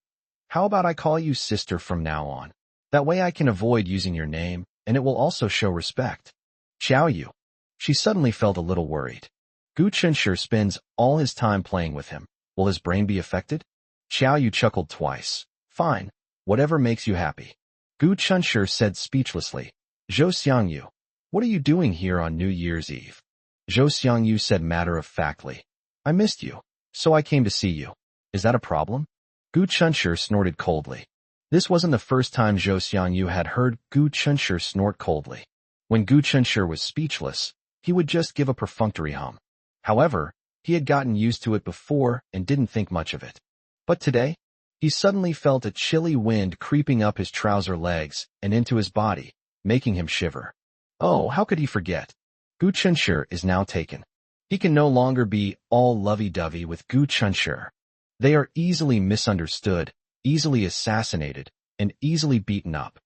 How about I call you sister from now on? That way I can avoid using your name, and it will also show respect. Xiao Yu. She suddenly felt a little worried. Gu Chenshi spends all his time playing with him. Will his brain be affected? Xiao Yu chuckled twice. Fine. Whatever makes you happy. Gu Chenshi said speechlessly. Zhou Xiangyu, what are you doing here on New Year's Eve? Zhou Xiangyu said matter-of-factly. I missed you, so I came to see you. Is that a problem? Gu Chenshi snorted coldly. This wasn't the first time Zhou Xiangyu had heard Gu Chenshi snort coldly. When Gu Chenshi was speechless, he would just give a perfunctory hum. However, he had gotten used to it before and didn't think much of it. But today, he suddenly felt a chilly wind creeping up his trouser legs and into his body, making him shiver. Oh, how could he forget? Gu Chenshi is now taken. He can no longer be all lovey-dovey with Gu Chenshi. They are easily misunderstood, easily assassinated, and easily beaten up.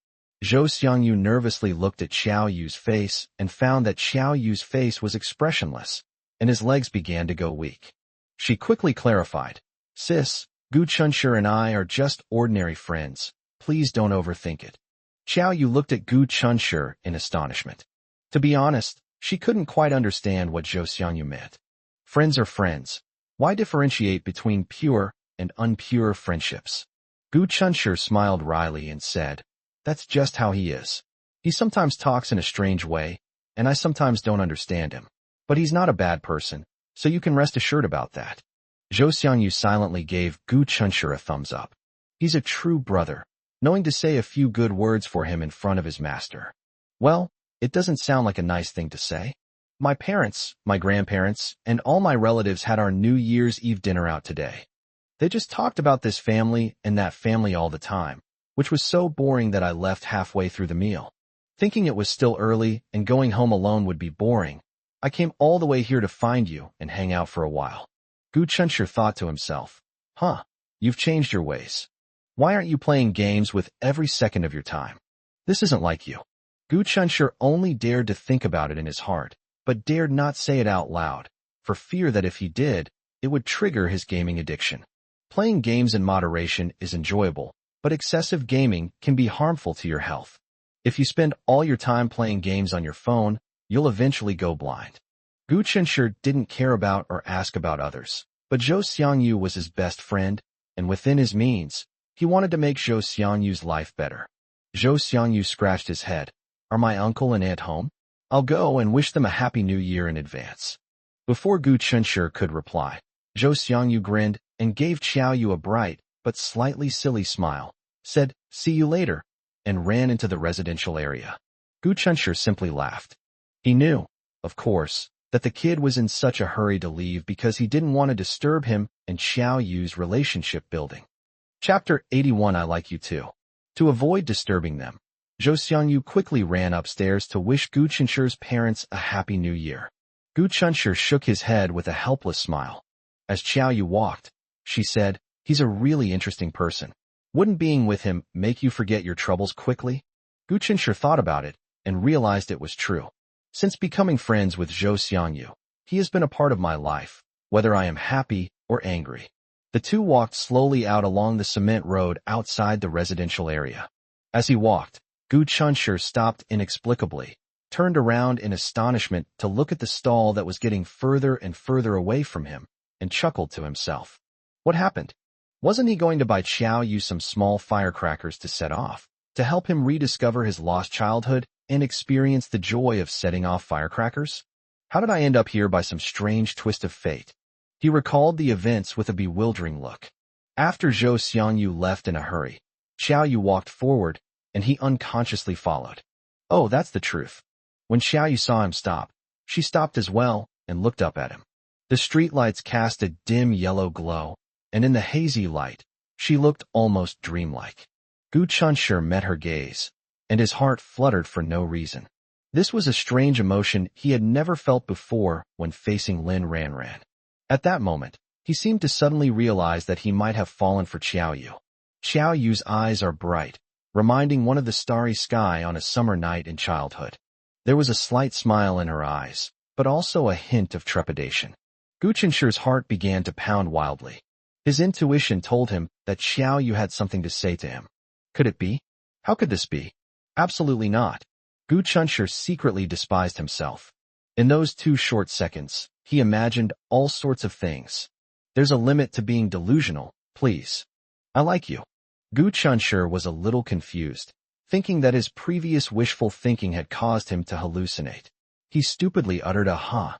Zhou Xiangyu nervously looked at Xiao Yu's face and found that Xiao Yu's face was expressionless, and his legs began to go weak. She quickly clarified, Sis, Gu Chenshi and I are just ordinary friends. Please don't overthink it. Xiao Yu looked at Gu Chenshi in astonishment. To be honest, she couldn't quite understand what Zhou Xiangyu meant. Friends are friends. Why differentiate between pure and unpure friendships? Gu Chunshi smiled wryly and said, "That's just how he is. He sometimes talks in a strange way, and I sometimes don't understand him. But he's not a bad person, so you can rest assured about that." Zhou Xiangyu silently gave Gu Chunshi a thumbs up. He's a true brother, knowing to say a few good words for him in front of his master. Well, it doesn't sound like a nice thing to say. My parents, my grandparents, and all my relatives had our New Year's Eve dinner out today. They just talked about this family and that family all the time, which was so boring that I left halfway through the meal. Thinking it was still early and going home alone would be boring, I came all the way here to find you and hang out for a while. Gu Chunshi thought to himself, you've changed your ways. Why aren't you playing games with every second of your time? This isn't like you. Gu Chunshi only dared to think about it in his heart, but dared not say it out loud, for fear that if he did, it would trigger his gaming addiction. Playing games in moderation is enjoyable, but excessive gaming can be harmful to your health. If you spend all your time playing games on your phone, you'll eventually go blind. Gu Chunshi didn't care about or ask about others, but Zhou Xiangyu was his best friend, and within his means, he wanted to make Zhou Xiangyu's life better. Zhou Xiangyu scratched his head. Are my uncle and aunt home? I'll go and wish them a happy new year in advance. Before Gu Chunshi could reply, Zhou Xiangyu grinned and gave Xiaoyu a bright but slightly silly smile, said, "See you later," and ran into the residential area. Gu Chunshi simply laughed. He knew, of course, that the kid was in such a hurry to leave because he didn't want to disturb him and Xiaoyu's relationship building. Chapter 81. I like you too. To avoid disturbing them, Zhou Xiangyu quickly ran upstairs to wish Gu Chunshi's parents a happy new year. Gu Chunshi shook his head with a helpless smile. As Xiaoyu walked, she said, "He's a really interesting person. Wouldn't being with him make you forget your troubles quickly?" Gu Chunshi thought about it and realized it was true. Since becoming friends with Zhou Xiangyu, he has been a part of my life, whether I am happy or angry. The two walked slowly out along the cement road outside the residential area. As he walked, Gu Chunshi stopped inexplicably, turned around in astonishment to look at the stall that was getting further and further away from him, and chuckled to himself. What happened? Wasn't he going to buy Xiaoyu some small firecrackers to set off, to help him rediscover his lost childhood and experience the joy of setting off firecrackers? How did I end up here by some strange twist of fate? He recalled the events with a bewildering look. After Zhou Xiangyu left in a hurry, Xiaoyu walked forward, and he unconsciously followed. Oh, that's the truth. When Xiaoyu saw him stop, she stopped as well and looked up at him. The streetlights cast a dim yellow glow, and in the hazy light, she looked almost dreamlike. Gu Chunshi met her gaze, and his heart fluttered for no reason. This was a strange emotion he had never felt before when facing Lin Ranran. At that moment, he seemed to suddenly realize that he might have fallen for Xiaoyu. Xiaoyu's eyes are bright, reminding one of the starry sky on a summer night in childhood. There was a slight smile in her eyes, but also a hint of trepidation. Gu Chunshi's heart began to pound wildly. His intuition told him that Xiaoyu had something to say to him. Could it be? How could this be? Absolutely not. Gu Chunshi secretly despised himself. In those 2 short seconds, he imagined all sorts of things. There's a limit to being delusional, please. I like you. Gu Chunshi was a little confused, thinking that his previous wishful thinking had caused him to hallucinate. He stupidly uttered a huh.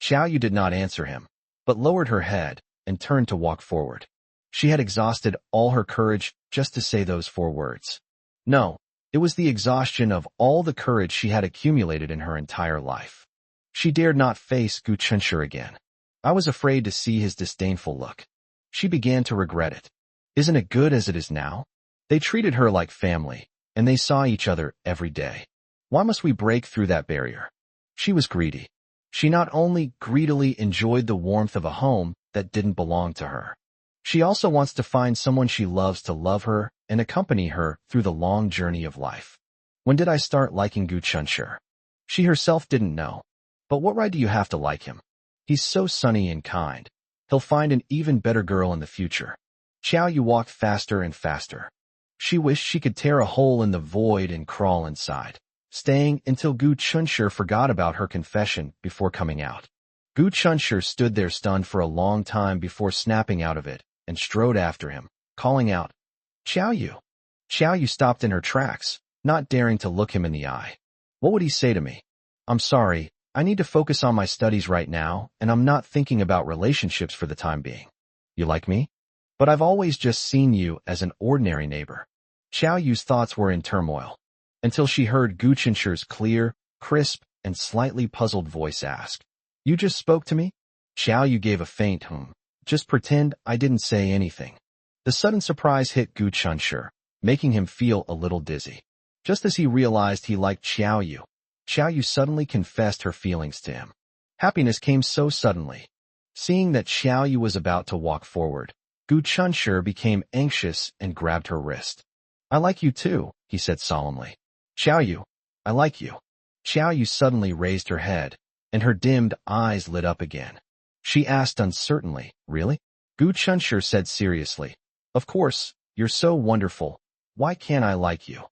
Xiaoyu did not answer him, but lowered her head and turned to walk forward. She had exhausted all her courage just to say those 4 words. No, it was the exhaustion of all the courage she had accumulated in her entire life. She dared not face Gu Chunshi again. I was afraid to see his disdainful look. She began to regret it. Isn't it good as it is now? They treated her like family, and they saw each other every day. Why must we break through that barrier? She was greedy. She not only greedily enjoyed the warmth of a home that didn't belong to her. She also wants to find someone she loves to love her and accompany her through the long journey of life. When did I start liking Gu Chunshi? She herself didn't know. But what right do you have to like him? He's so sunny and kind. He'll find an even better girl in the future. Xiaoyu walked faster and faster. She wished she could tear a hole in the void and crawl inside, staying until Gu Chunshur forgot about her confession before coming out. Gu Chunshur stood there stunned for a long time before snapping out of it and strode after him, calling out, "Xiao Yu." Xiao Yu stopped in her tracks, not daring to look him in the eye. What would he say to me? "I'm sorry, I need to focus on my studies right now, and I'm not thinking about relationships for the time being. You like me? But I've always just seen you as an ordinary neighbor." Xiao Yu's thoughts were in turmoil, until she heard Gu Chunshur's clear, crisp, and slightly puzzled voice ask, "You just spoke to me?" Xiao Yu gave a faint "Just pretend I didn't say anything." The sudden surprise hit Gu Chunshur, making him feel a little dizzy. Just as he realized he liked Xiao Yu suddenly confessed her feelings to him. Happiness came so suddenly. Seeing that Xiao Yu was about to walk forward, Gu Chunshur became anxious and grabbed her wrist. "I like you too," he said solemnly. "Xiao Yu, I like you." Xiao Yu suddenly raised her head, and her dimmed eyes lit up again. She asked uncertainly, "Really?" Gu Chunshur said seriously, "Of course, you're so wonderful. Why can't I like you?"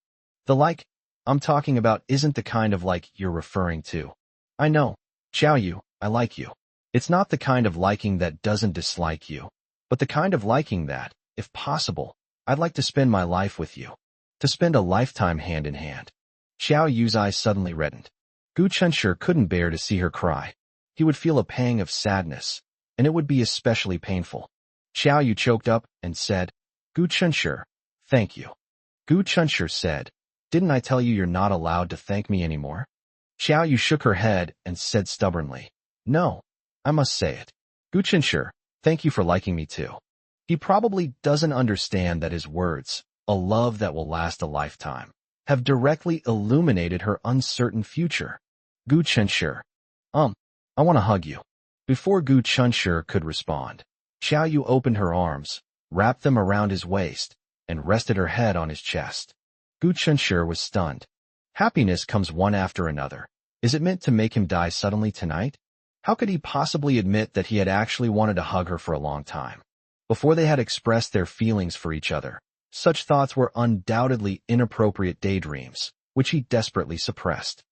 "The like I'm talking about isn't the kind of like you're referring to." "I know. Xiao Yu, I like you. It's not the kind of liking that doesn't dislike you, but the kind of liking that, if possible, I'd like to spend my life with you. To spend a lifetime hand in hand." Xiao Yu's eyes suddenly reddened. Gu Chunshur couldn't bear to see her cry. He would feel a pang of sadness, and it would be especially painful. Xiao Yu choked up and said, "Gu Chunshur, thank you." Gu Chunshur said, "Didn't I tell you you're not allowed to thank me anymore?" Xiao Yu shook her head and said stubbornly, "No, I must say it. Gu Chunshur, thank you for liking me too." He probably doesn't understand that his words, "a love that will last a lifetime," have directly illuminated her uncertain future. Gu Chunshur, I want to hug you." Before Gu Chunshur could respond, Xiao Yu opened her arms, wrapped them around his waist, and rested her head on his chest. Gu Chunshur was stunned. Happiness comes one after another. Is it meant to make him die suddenly tonight? How could he possibly admit that he had actually wanted to hug her for a long time, before they had expressed their feelings for each other? Such thoughts were undoubtedly inappropriate daydreams, which he desperately suppressed.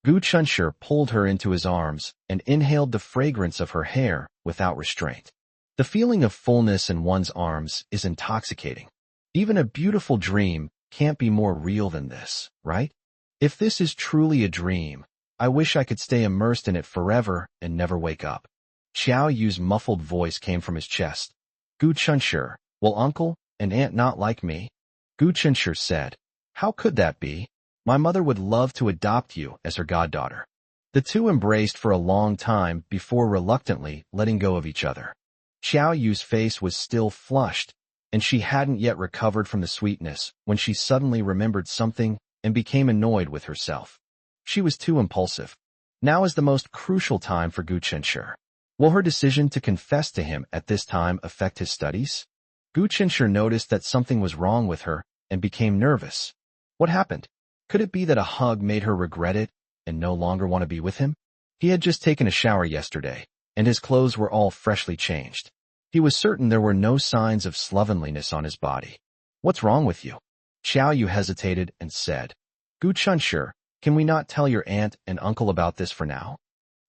Gu Chunshur pulled her into his arms and inhaled the fragrance of her hair without restraint. The feeling of fullness in one's arms is intoxicating. Even a beautiful dream can't be more real than this, right? If this is truly a dream, I wish I could stay immersed in it forever and never wake up. Xiao Yu's muffled voice came from his chest. "Gu Chunshur, will uncle and aunt not like me?" Gu Chunshur said, "How could that be? My mother would love to adopt you as her goddaughter." The two embraced for a long time before reluctantly letting go of each other. Xiao Yu's face was still flushed, and she hadn't yet recovered from the sweetness when she suddenly remembered something and became annoyed with herself. She was too impulsive. Now is the most crucial time for Gu Chunshur. Will her decision to confess to him at this time affect his studies? Gu Chunshur noticed that something was wrong with her and became nervous. What happened? Could it be that a hug made her regret it and no longer want to be with him? He had just taken a shower yesterday, and his clothes were all freshly changed. He was certain there were no signs of slovenliness on his body. "What's wrong with you?" Xiao Yu hesitated and said, "Gu Chunshur, can we not tell your aunt and uncle about this for now?"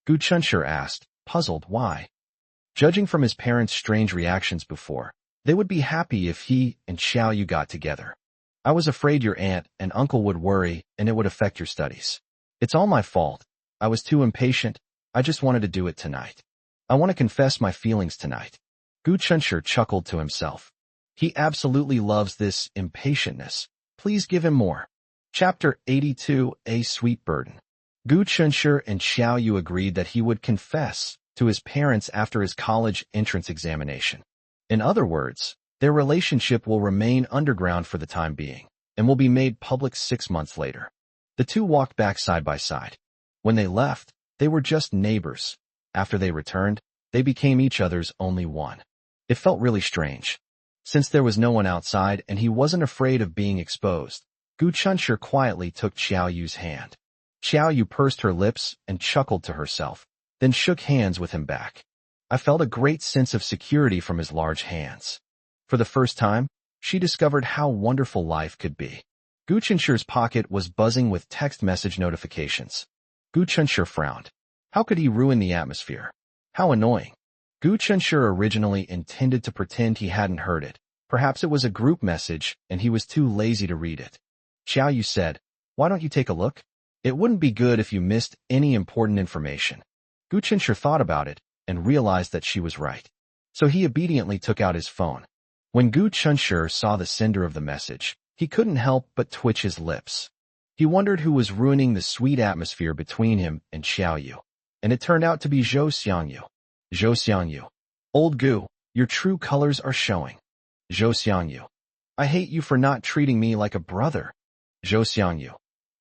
Gu Chunshur asked, puzzled why. Judging from his parents' strange reactions before, they would be happy if he and Xiao Yu got together. "I was afraid your aunt and uncle would worry and it would affect your studies. It's all my fault. I was too impatient. I just wanted to do it tonight. I want to confess my feelings tonight." Gu Chunshur chuckled to himself. He absolutely loves this impatientness. Please give him more. Chapter 82, A Sweet Burden. Gu Chunshur and Xiao Yu agreed that he would confess to his parents after his college entrance examination. In other words, their relationship will remain underground for the time being, and will be made public 6 months later. The two walked back side by side. When they left, they were just neighbors. After they returned, they became each other's only one. It felt really strange. Since there was no one outside and he wasn't afraid of being exposed, Gu Chunshur quietly took Xiao Yu's hand. Xiao Yu pursed her lips and chuckled to herself, then shook hands with him back. I felt a great sense of security from his large hands. For the first time, she discovered how wonderful life could be. Gu Chunshur's pocket was buzzing with text message notifications. Gu Chunshur frowned. How could he ruin the atmosphere? How annoying. Gu Chunshur originally intended to pretend he hadn't heard it. Perhaps it was a group message and he was too lazy to read it. Xiao Yu said, "Why don't you take a look? It wouldn't be good if you missed any important information." Gu Chunshur thought about it and realized that she was right. So he obediently took out his phone. When Gu Chunshur saw the sender of the message, he couldn't help but twitch his lips. He wondered who was ruining the sweet atmosphere between him and Xiao Yu. And it turned out to be Zhou Xiangyu. Zhou Xiangyu. Old Gu, your true colors are showing. Zhou Xiangyu. I hate you for not treating me like a brother. Zhou Xiangyu.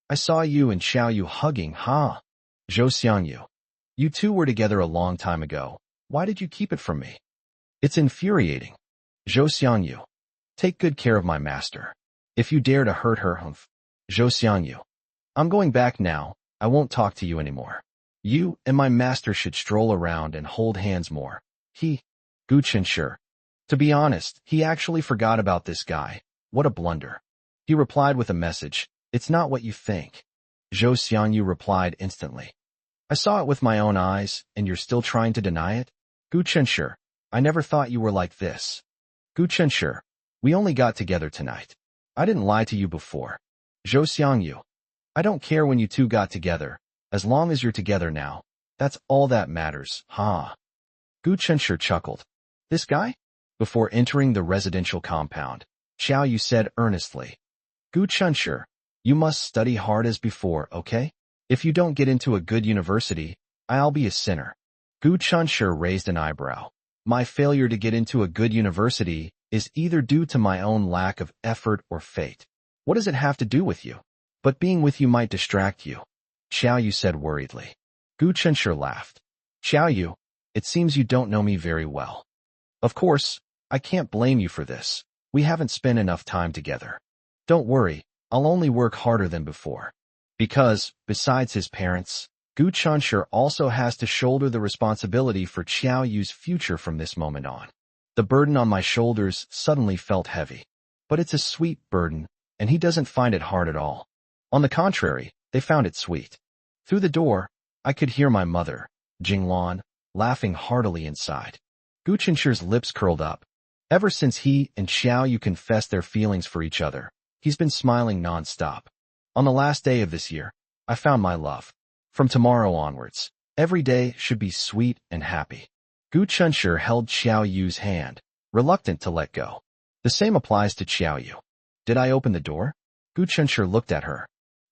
I saw you and Xiao Yu hugging, huh? Zhou Xiangyu. You two were together a long time ago. Why did you keep it from me? It's infuriating. Zhou Xiangyu. Take good care of my master. If you dare to hurt her, Zhou Xiangyu. I'm going back now. I won't talk to you anymore. You and my master should stroll around and hold hands more. Gu Chunshur. To be honest, he actually forgot about this guy. What a blunder. He replied with a message. It's not what you think. Zhou Xiangyu replied instantly. I saw it with my own eyes, and you're still trying to deny it? Gu Chunshur. I never thought you were like this. Gu Chunshur. We only got together tonight. I didn't lie to you before. Zhou Xiangyu. I don't care when you two got together. As long as you're together now, that's all that matters, huh? Gu Chunshur chuckled. This guy? Before entering the residential compound, Xiao Yu said earnestly. Gu Chunshur, you must study hard as before, okay? If you don't get into a good university, I'll be a sinner. Gu Chunshur raised an eyebrow. My failure to get into a good university is either due to my own lack of effort or fate. What does it have to do with you? But being with you might distract you. Xiao Yu said worriedly. Gu Chunshur laughed. Xiao Yu, it seems you don't know me very well. Of course, I can't blame you for this. We haven't spent enough time together. Don't worry, I'll only work harder than before. Because, besides his parents, Gu Chunshur also has to shoulder the responsibility for Xiao Yu's future from this moment on. The burden on my shoulders suddenly felt heavy. But it's a sweet burden, and he doesn't find it hard at all. On the contrary, they found it sweet. Through the door, I could hear my mother, Jinglan, laughing heartily inside. Gu Chunshur's lips curled up. Ever since he and Xiao Yu confessed their feelings for each other, he's been smiling non-stop. On the last day of this year, I found my love. From tomorrow onwards, every day should be sweet and happy. Gu Chunshur held Xiao Yu's hand, reluctant to let go. The same applies to Xiao Yu. Did I open the door? Gu Chunshur looked at her.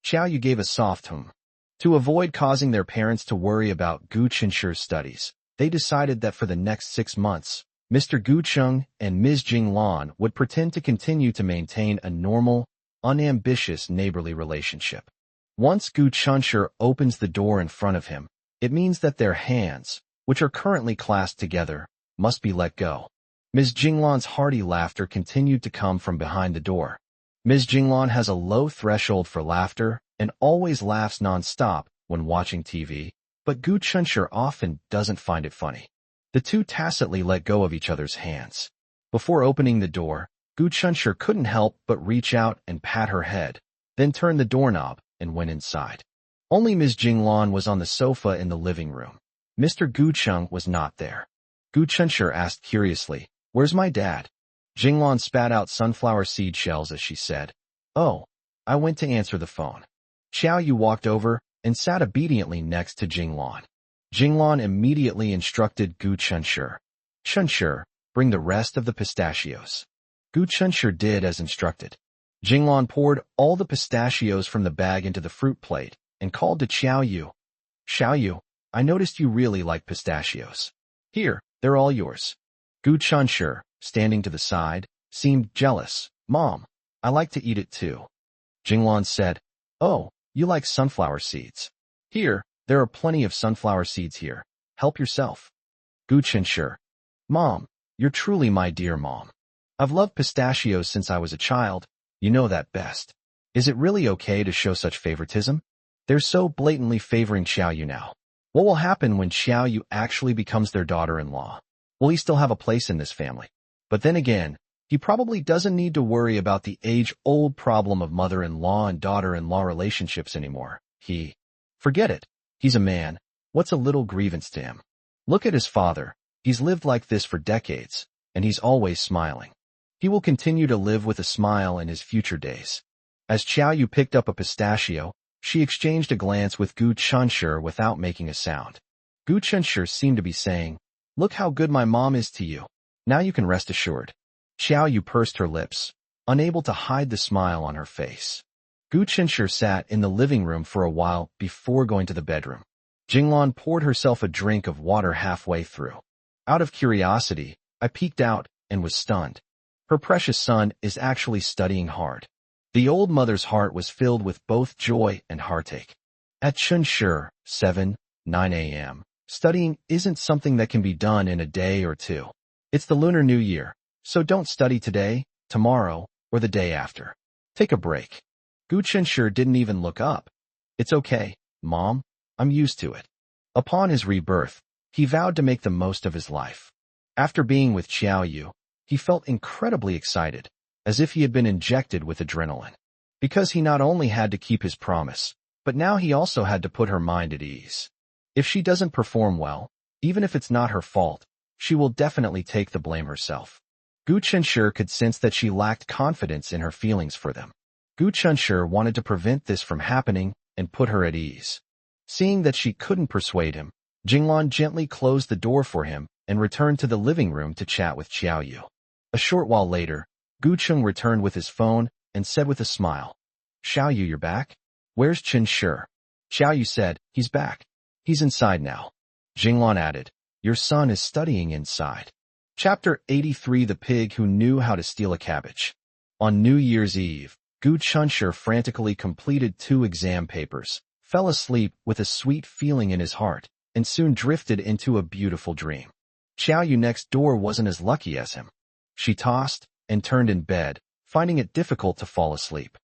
Xiao Yu gave a soft hum. To avoid causing their parents to worry about Gu Chunshur's studies, they decided that for the next 6 months, Mr. Gu Chung and Ms. Jinglan would pretend to continue to maintain a normal, unambitious neighborly relationship. Once Gu Chunshur opens the door in front of him, it means that their hands, which are currently clasped together, must be let go. Ms. Jinglan's hearty laughter continued to come from behind the door. Ms. Jinglan has a low threshold for laughter and always laughs non-stop when watching TV, but Gu Chunshur often doesn't find it funny. The two tacitly let go of each other's hands. Before opening the door, Gu Chunshur couldn't help but reach out and pat her head, then turned the doorknob and went inside. Only Ms. Jinglan was on the sofa in the living room. Mr. Gu Chung was not there. Gu Chunshur asked curiously, "Where's my dad?" Jinglan spat out sunflower seed shells as she said, "Oh, I went to answer the phone." Xiao Yu walked over and sat obediently next to Jinglan. Jinglan immediately instructed Gu Chunshur. "Chunshur, bring the rest of the pistachios." Gu Chunshur did as instructed. Jinglan poured all the pistachios from the bag into the fruit plate and called to Xiao Yu. "Xiao Yu, I noticed you really like pistachios. Here, they're all yours." Gu Chunshur, standing to the side, seemed jealous. "Mom, I like to eat it too." Jinglan said, "Oh, you like sunflower seeds. Here, there are plenty of sunflower seeds here. Help yourself." Gu Chunshur, "Mom, you're truly my dear mom. I've loved pistachios since I was a child. You know that best. Is it really okay to show such favoritism? They're so blatantly favoring Xiao Yu now. What will happen when Xiao Yu actually becomes their daughter-in-law? Will he still have a place in this family? But then again, He probably doesn't need to worry about the age-old problem of mother-in-law and daughter-in-law relationships anymore. Forget it. He's a man. What's a little grievance to him? Look at his father. He's lived like this for decades, and he's always smiling. He will continue to live with a smile in his future days. As Xiaoyu picked up a pistachio, she exchanged a glance with Gu Chunshi without making a sound. Gu Chunshi seemed to be saying, "Look how good my mom is to you. Now you can rest assured." Xiaoyu pursed her lips, unable to hide the smile on her face. Gu Chunshi sat in the living room for a while before going to the bedroom. Jinglan poured herself a drink of water halfway through. Out of curiosity, I peeked out and was stunned. Her precious son is actually studying hard. The old mother's heart was filled with both joy and heartache. At Chunshi, 7:09 a.m., studying isn't something that can be done in a day or two. It's the Lunar New Year, so don't study today, tomorrow, or the day after. Take a break. Gu Chunshi didn't even look up. It's okay, Mom. I'm used to it. Upon his rebirth, he vowed to make the most of his life. After being with Xiaoyu, he felt incredibly excited, as if he had been injected with adrenaline. Because he not only had to keep his promise, but now he also had to put her mind at ease. If she doesn't perform well, even if it's not her fault, she will definitely take the blame herself. Gu Chunshi could sense that she lacked confidence in her feelings for them. Gu Chunshi wanted to prevent this from happening and put her at ease. Seeing that she couldn't persuade him, Jinglan gently closed the door for him and returned to the living room to chat with Xiaoyu. A short while later, Gu Chung returned with his phone and said with a smile, "Xiaoyu, you're back? Where's Chunshi?" Xiaoyu said, "He's back. He's inside now." Jinglan added, "Your son is studying inside." Chapter 83: The Pig Who Knew How to Steal a Cabbage. On New Year's Eve, Gu Chunshi frantically completed 2 exam papers, fell asleep with a sweet feeling in his heart, and soon drifted into a beautiful dream. Xiaoyu next door wasn't as lucky as him. She tossed and turned in bed, finding it difficult to fall asleep.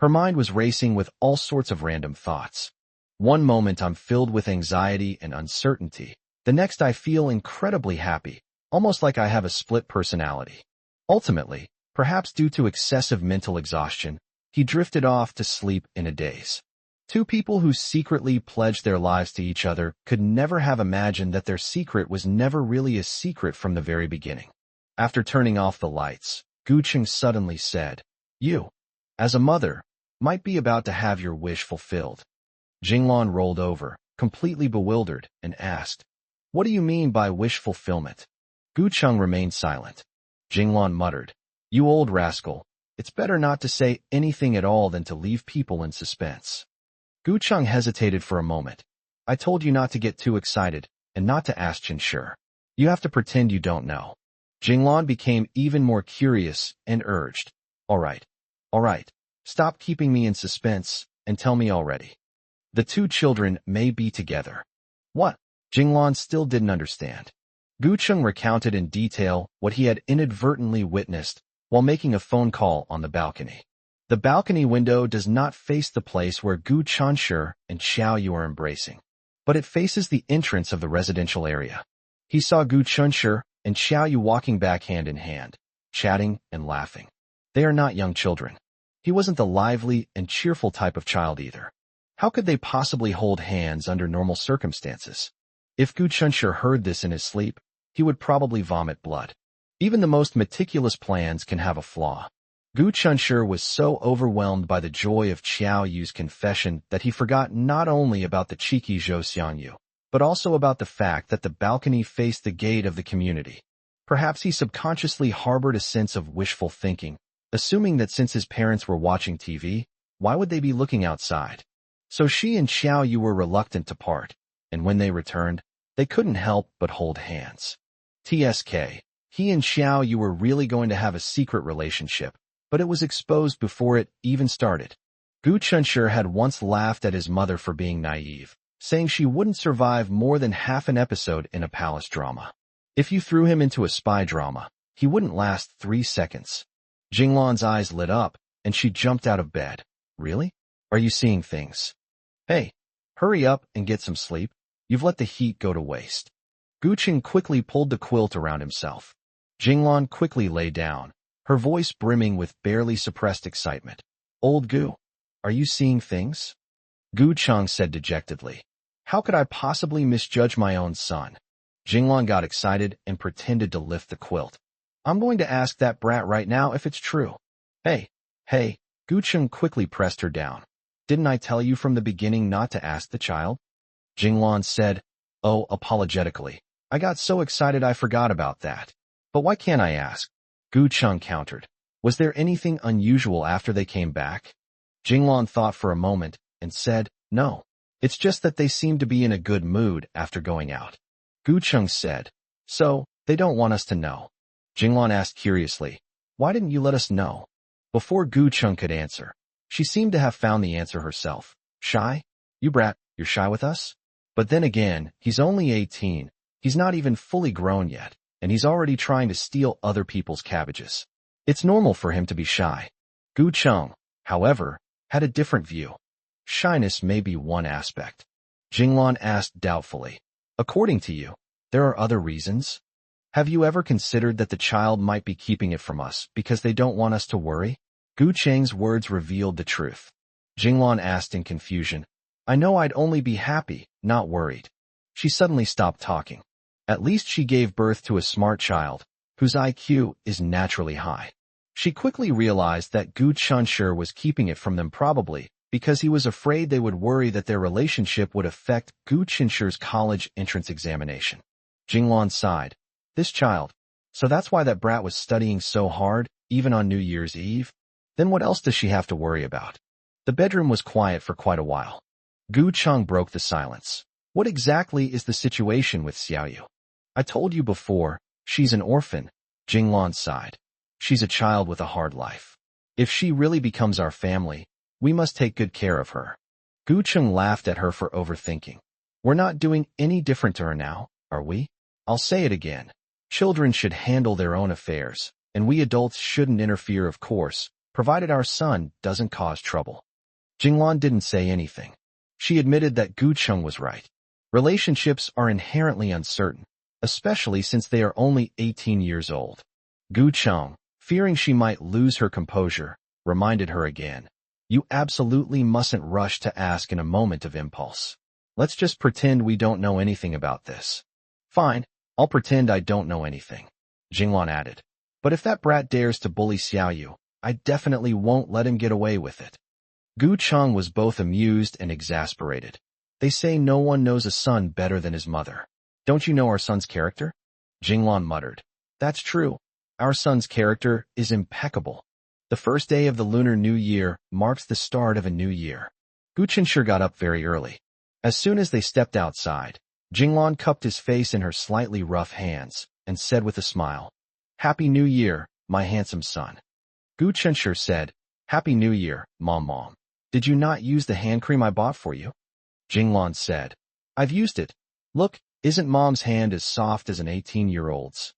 Her mind was racing with all sorts of random thoughts. One moment I'm filled with anxiety and uncertainty. The next I feel incredibly happy, almost like I have a split personality. Ultimately, perhaps due to excessive mental exhaustion, he drifted off to sleep in a daze. 2 people who secretly pledged their lives to each other could never have imagined that their secret was never really a secret from the very beginning. After turning off the lights, Gu Chung suddenly said, "You, as a mother, might be about to have your wish fulfilled." Jinglan rolled over, completely bewildered, and asked, "What do you mean by wish fulfillment?" Gu Chung remained silent. Jinglan muttered, "You old rascal, it's better not to say anything at all than to leave people in suspense." Gu Chung hesitated for a moment. "I told you not to get too excited, and not to ask Chunshi. You have to pretend you don't know." Jinglan became even more curious and urged, all right, stop keeping me in suspense, and tell me already. The 2 children may be together." "What?" Jinglan still didn't understand. Gu Chung recounted in detail what he had inadvertently witnessed while making a phone call on the balcony. The balcony window does not face the place where Gu Chunshi and Xiaoyu are embracing, but it faces the entrance of the residential area. He saw Gu Chunshi and Xiaoyu walking back hand in hand, chatting and laughing. They are not young children. He wasn't the lively and cheerful type of child either. How could they possibly hold hands under normal circumstances? If Gu Chunshi heard this in his sleep, he would probably vomit blood. Even the most meticulous plans can have a flaw. Gu Chunshi was so overwhelmed by the joy of Xiaoyu's confession that he forgot not only about the cheeky Zhou Xiangyu, but also about the fact that the balcony faced the gate of the community. Perhaps he subconsciously harbored a sense of wishful thinking, assuming that since his parents were watching TV, why would they be looking outside? So she and Xiaoyu were reluctant to part, and when they returned, they couldn't help but hold hands. TSK, he and Xiaoyu were really going to have a secret relationship, but it was exposed before it even started. Gu Chunshi had once laughed at his mother for being naive, saying she wouldn't survive more than half an episode in a palace drama. If you threw him into a spy drama, he wouldn't last 3 seconds. Jinglan's eyes lit up, and she jumped out of bed. "Really? Are you seeing things? Hey, hurry up and get some sleep. You've let the heat go to waste." Gu Chung quickly pulled the quilt around himself. Jinglan quickly lay down, her voice brimming with barely suppressed excitement. Old Gu, are you seeing things? Gu Cheng said dejectedly. How could I possibly misjudge my own son? Jinglan got excited and pretended to lift the quilt. I'm going to ask that brat right now if it's true. Hey, Gu Cheng quickly pressed her down. Didn't I tell you from the beginning not to ask the child? Jinglan said, oh, apologetically. I got so excited I forgot about that. But why can't I ask? Gu Cheng countered. Was there anything unusual after they came back? Jinglan thought for a moment and said, no. It's just that they seemed to be in a good mood after going out. Gu Cheng said, so, they don't want us to know. Jinglan asked curiously, why didn't you let us know? Before Gu Cheng could answer, she seemed to have found the answer herself. Shy? You brat, you're shy with us? But then again, he's only 18. He's not even fully grown yet, and he's already trying to steal other people's cabbages. It's normal for him to be shy. Gu Cheng, however, had a different view. Shyness may be one aspect. Jinglan asked doubtfully. According to you, there are other reasons? Have you ever considered that the child might be keeping it from us because they don't want us to worry? Gu Cheng's words revealed the truth. Jinglan asked in confusion. I know I'd only be happy, not worried. She suddenly stopped talking. At least she gave birth to a smart child, whose IQ is naturally high. She quickly realized that Gu Chunshur was keeping it from them probably because he was afraid they would worry that their relationship would affect Gu Chunshur's college entrance examination. Jinglan sighed. This child. So that's why that brat was studying so hard, even on New Year's Eve? Then what else does she have to worry about? The bedroom was quiet for quite a while. Gu Cheng broke the silence. What exactly is the situation with Xiaoyu? I told you before, she's an orphan. Jinglan sighed. She's a child with a hard life. If she really becomes our family, we must take good care of her. Gu Cheng laughed at her for overthinking. We're not doing any different to her now, are we? I'll say it again. Children should handle their own affairs, and we adults shouldn't interfere, of course, provided our son doesn't cause trouble. Jinglan didn't say anything. She admitted that Gu Cheng was right. Relationships are inherently uncertain, especially since they are only 18 years old. Gu Cheng, fearing she might lose her composure, reminded her again. You absolutely mustn't rush to ask in a moment of impulse. Let's just pretend we don't know anything about this. Fine, I'll pretend I don't know anything, Jinglan added. But if that brat dares to bully Xiaoyu, I definitely won't let him get away with it. Gu Cheng was both amused and exasperated. They say no one knows a son better than his mother. Don't you know our son's character? Jinglan muttered. That's true. Our son's character is impeccable. The first day of the Lunar New Year marks the start of a new year. Gu Chenshur got up very early. As soon as they stepped outside, Jinglan cupped his face in her slightly rough hands and said with a smile, Happy New Year, my handsome son. Gu Chenshur said, Happy New Year, Mom. Did you not use the hand cream I bought for you? Jinglan said, I've used it. Look, isn't Mom's hand as soft as an 18-year-old's?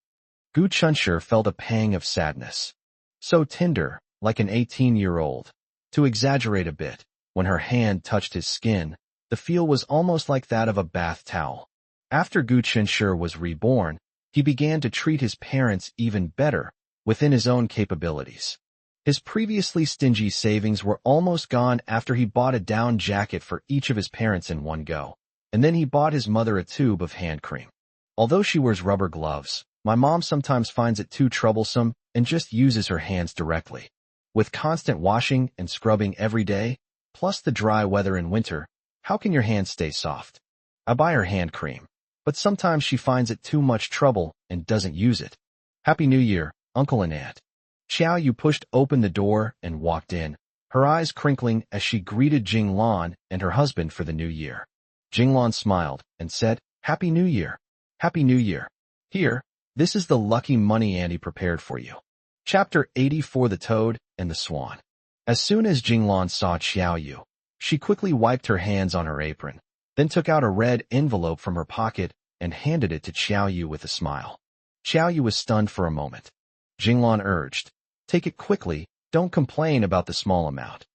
Gu Chenshur felt a pang of sadness. So tender, like an 18-year-old. To exaggerate a bit, when her hand touched his skin, the feel was almost like that of a bath towel. After Gu Chenshur was reborn, he began to treat his parents even better, within his own capabilities. His previously stingy savings were almost gone after he bought a down jacket for each of his parents in one go, and then he bought his mother a tube of hand cream. Although she wears rubber gloves, my mom sometimes finds it too troublesome and just uses her hands directly. With constant washing and scrubbing every day, plus the dry weather in winter, how can your hands stay soft? I buy her hand cream, but sometimes she finds it too much trouble and doesn't use it. Happy New Year, Uncle and Aunt. Xiaoyu pushed open the door and walked in, her eyes crinkling as she greeted Jinglan and her husband for the new year. Jinglan smiled and said, Happy New Year. Happy New Year. Here, this is the lucky money Auntie prepared for you. Chapter 84 The Toad and the Swan. As soon as Jinglan saw Xiaoyu, she quickly wiped her hands on her apron, then took out a red envelope from her pocket and handed it to Xiaoyu with a smile. Xiaoyu was stunned for a moment. Jinglan urged, Take it quickly, don't complain about the small amount.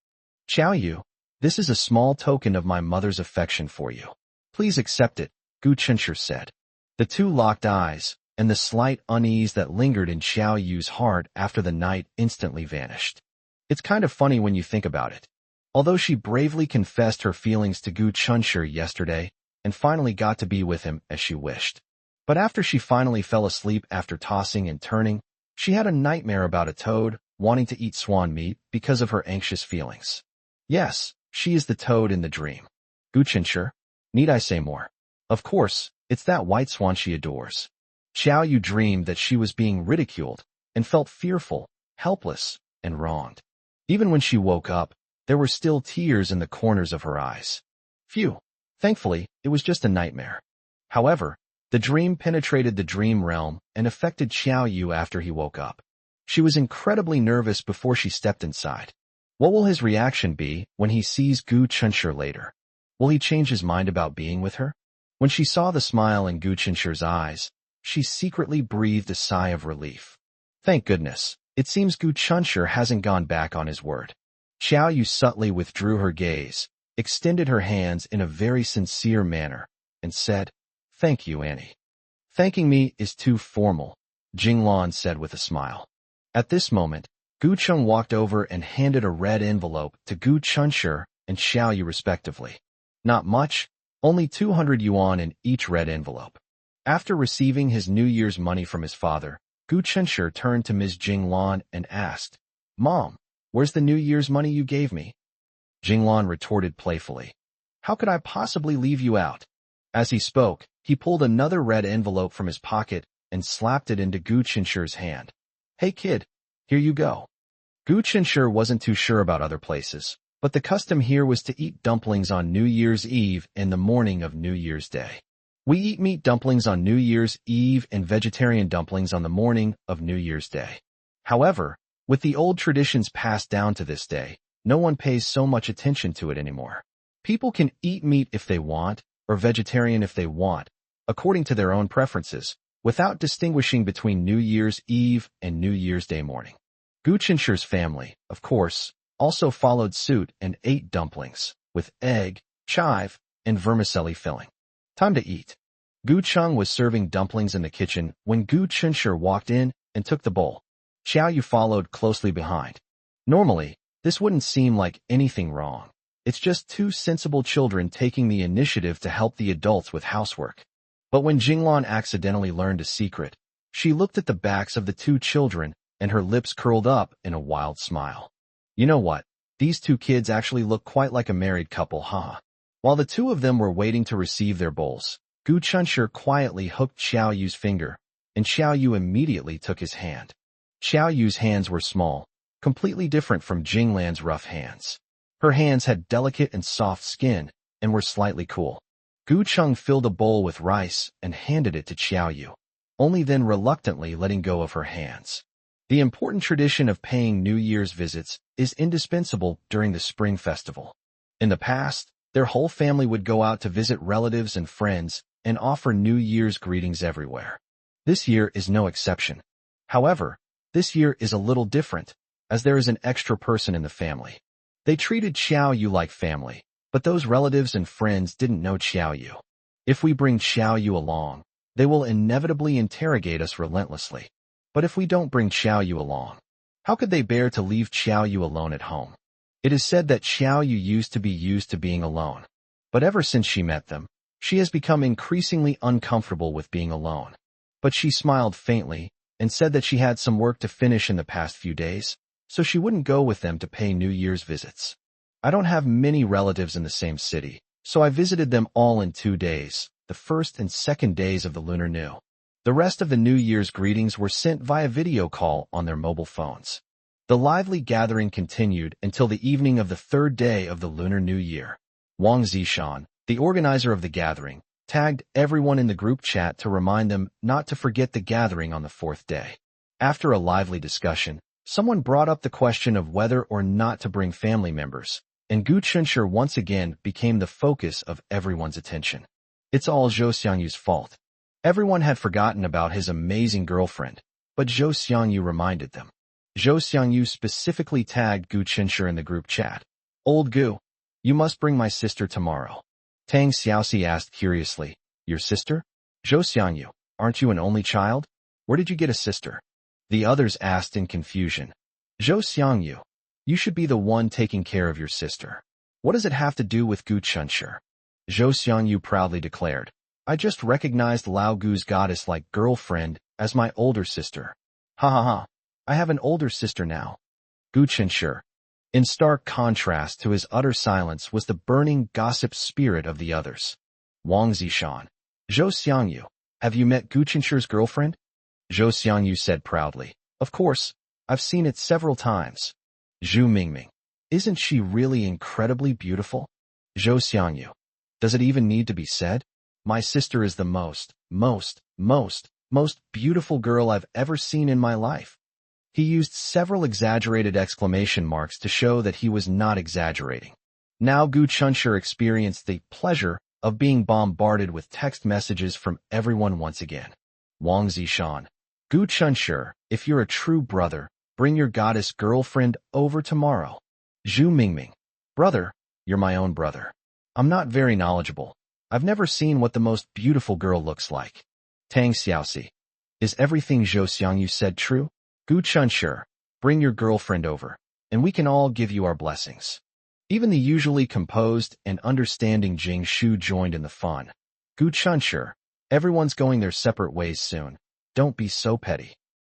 Xiaoyu, this is a small token of my mother's affection for you. Please accept it, Gu Chenshur said. The two locked eyes, and the slight unease that lingered in Xiao Yu's heart after the night instantly vanished. It's kind of funny when you think about it. Although she bravely confessed her feelings to Gu Chunshi yesterday and finally got to be with him as she wished. But after she finally fell asleep after tossing and turning, she had a nightmare about a toad wanting to eat swan meat because of her anxious feelings. Yes, she is the toad in the dream. Gu Chunshi? Need I say more? Of course, it's that white swan she adores. Xiao Yu dreamed that she was being ridiculed and felt fearful, helpless, and wronged. Even when she woke up, there were still tears in the corners of her eyes. Phew! Thankfully, it was just a nightmare. However, the dream penetrated the dream realm and affected Xiao Yu after he woke up. She was incredibly nervous before she stepped inside. What will his reaction be when he sees Gu Chunshi later? Will he change his mind about being with her? When she saw the smile in Gu Chunshi's eyes, she secretly breathed a sigh of relief. Thank goodness, it seems Gu Chunshi hasn't gone back on his word. Xiao Yu subtly withdrew her gaze, extended her hands in a very sincere manner, and said, "Thank you, Annie." "Thanking me is too formal," Jinglan said with a smile. At this moment, Gu Chun walked over and handed a red envelope to Gu Chunshi and Xiao Yu respectively. Not much, only 200 yuan in each red envelope. After receiving his New Year's money from his father, Gu Chunshi turned to Ms. Jinglan and asked, "Mom, where's the New Year's money you gave me?" Jinglan retorted playfully, "How could I possibly leave you out?" As he spoke, he pulled another red envelope from his pocket and slapped it into Gu Chunshi's hand. "Hey kid, here you go." Gu Chunshi wasn't too sure about other places, but the custom here was to eat dumplings on New Year's Eve and the morning of New Year's Day. We eat meat dumplings on New Year's Eve and vegetarian dumplings on the morning of New Year's Day. However, with the old traditions passed down to this day, no one pays so much attention to it anymore. People can eat meat if they want, or vegetarian if they want, according to their own preferences, without distinguishing between New Year's Eve and New Year's Day morning. Gu Chunshi's family, of course, also followed suit and ate dumplings, with egg, chive, and vermicelli filling. Time to eat. Gu Chung was serving dumplings in the kitchen when Gu Chunshi walked in and took the bowl. Xiao Yu followed closely behind. Normally, this wouldn't seem like anything wrong. It's just two sensible children taking the initiative to help the adults with housework. But when Jinglan accidentally learned a secret, she looked at the backs of the two children and her lips curled up in a wild smile. You know what? These two kids actually look quite like a married couple, huh? While the two of them were waiting to receive their bowls, Gu Chunshi quietly hooked Xiao Yu's finger, and Xiao Yu immediately took his hand. Xiao Yu's hands were small, completely different from Jinglan's rough hands. Her hands had delicate and soft skin and were slightly cool. Gu Chung filled a bowl with rice and handed it to Xiao Yu, only then reluctantly letting go of her hands. The important tradition of paying New Year's visits is indispensable during the Spring Festival. In the past, their whole family would go out to visit relatives and friends and offer New Year's greetings everywhere. This year is no exception. However, this year is a little different, as there is an extra person in the family. They treated Xiao Yu like family, but those relatives and friends didn't know Xiao Yu. If we bring Xiao Yu along, they will inevitably interrogate us relentlessly. But if we don't bring Xiao Yu along, how could they bear to leave Xiao Yu alone at home? It is said that Xiao Yu used to be used to being alone, but ever since she met them, she has become increasingly uncomfortable with being alone. But she smiled faintly and said that she had some work to finish in the past few days, so she wouldn't go with them to pay New Year's visits. I don't have many relatives in the same city, so I visited them all in 2 days, the first and second days of the Lunar New. The rest of the New Year's greetings were sent via video call on their mobile phones. The lively gathering continued until the evening of the third day of the Lunar New Year. Wang Zishan, the organizer of the gathering, tagged everyone in the group chat to remind them not to forget the gathering on the fourth day. After a lively discussion, someone brought up the question of whether or not to bring family members, and Gu Chunshi once again became the focus of everyone's attention. It's all Zhou Xiangyu's fault. Everyone had forgotten about his amazing girlfriend, but Zhou Xiangyu reminded them. Zhou Xiangyu specifically tagged Gu Chunshi in the group chat. "Old Gu, you must bring my sister tomorrow." Tang Xiaoxi asked curiously, "Your sister? Zhou Xiangyu, Aren't you an only child? Where did you get a sister? The others asked in confusion. Zhou Xiangyu, you should be the one taking care of your sister. What does it have to do with Gu Chunshi? Zhou Xiangyu proudly declared. I just recognized Lao Gu's goddess-like girlfriend as my older sister. Ha ha ha. I have an older sister now. Gu Chunshi. In stark contrast to his utter silence was the burning gossip spirit of the others. Wang Zishan. Zhou Xiangyu, have you met Gu Chunshi's girlfriend? Zhou Xiangyu said proudly. Of course, I've seen it several times. Zhu Mingming. Isn't she really incredibly beautiful? Zhou Xiangyu. Does it even need to be said? My sister is the most beautiful girl I've ever seen in my life. He used several exaggerated exclamation marks to show that he was not exaggerating. Now Gu Chunshi experienced the pleasure of being bombarded with text messages from everyone once again. Wang Zishan. Gu Chunshi, if you're a true brother, bring your goddess girlfriend over tomorrow. Zhu Mingming. Brother, you're my own brother. I'm not very knowledgeable. I've never seen what the most beautiful girl looks like. Tang Xiaoxi. Is everything Zhou Xiangyu said true? Gu Chunshi, bring your girlfriend over, and we can all give you our blessings. Even the usually composed and understanding Jing Shu joined in the fun. Gu Chunshi, everyone's going their separate ways soon. Don't be so petty.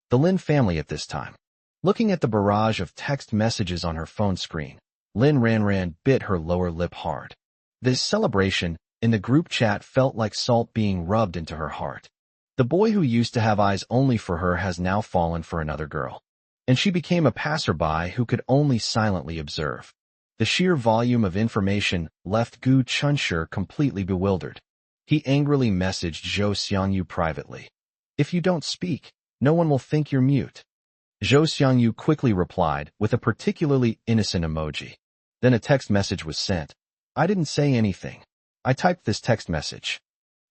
The Lin family at this time. Looking at the barrage of text messages on her phone screen, Lin Ranran bit her lower lip hard. This celebration in the group chat felt like salt being rubbed into her heart. The boy who used to have eyes only for her has now fallen for another girl, and she became a passerby who could only silently observe. The sheer volume of information left Gu Chunshi completely bewildered. He angrily messaged Zhou Xiangyu privately. If you don't speak, no one will think you're mute. Zhou Xiangyu quickly replied with a particularly innocent emoji. Then a text message was sent. I didn't say anything. I typed this text message.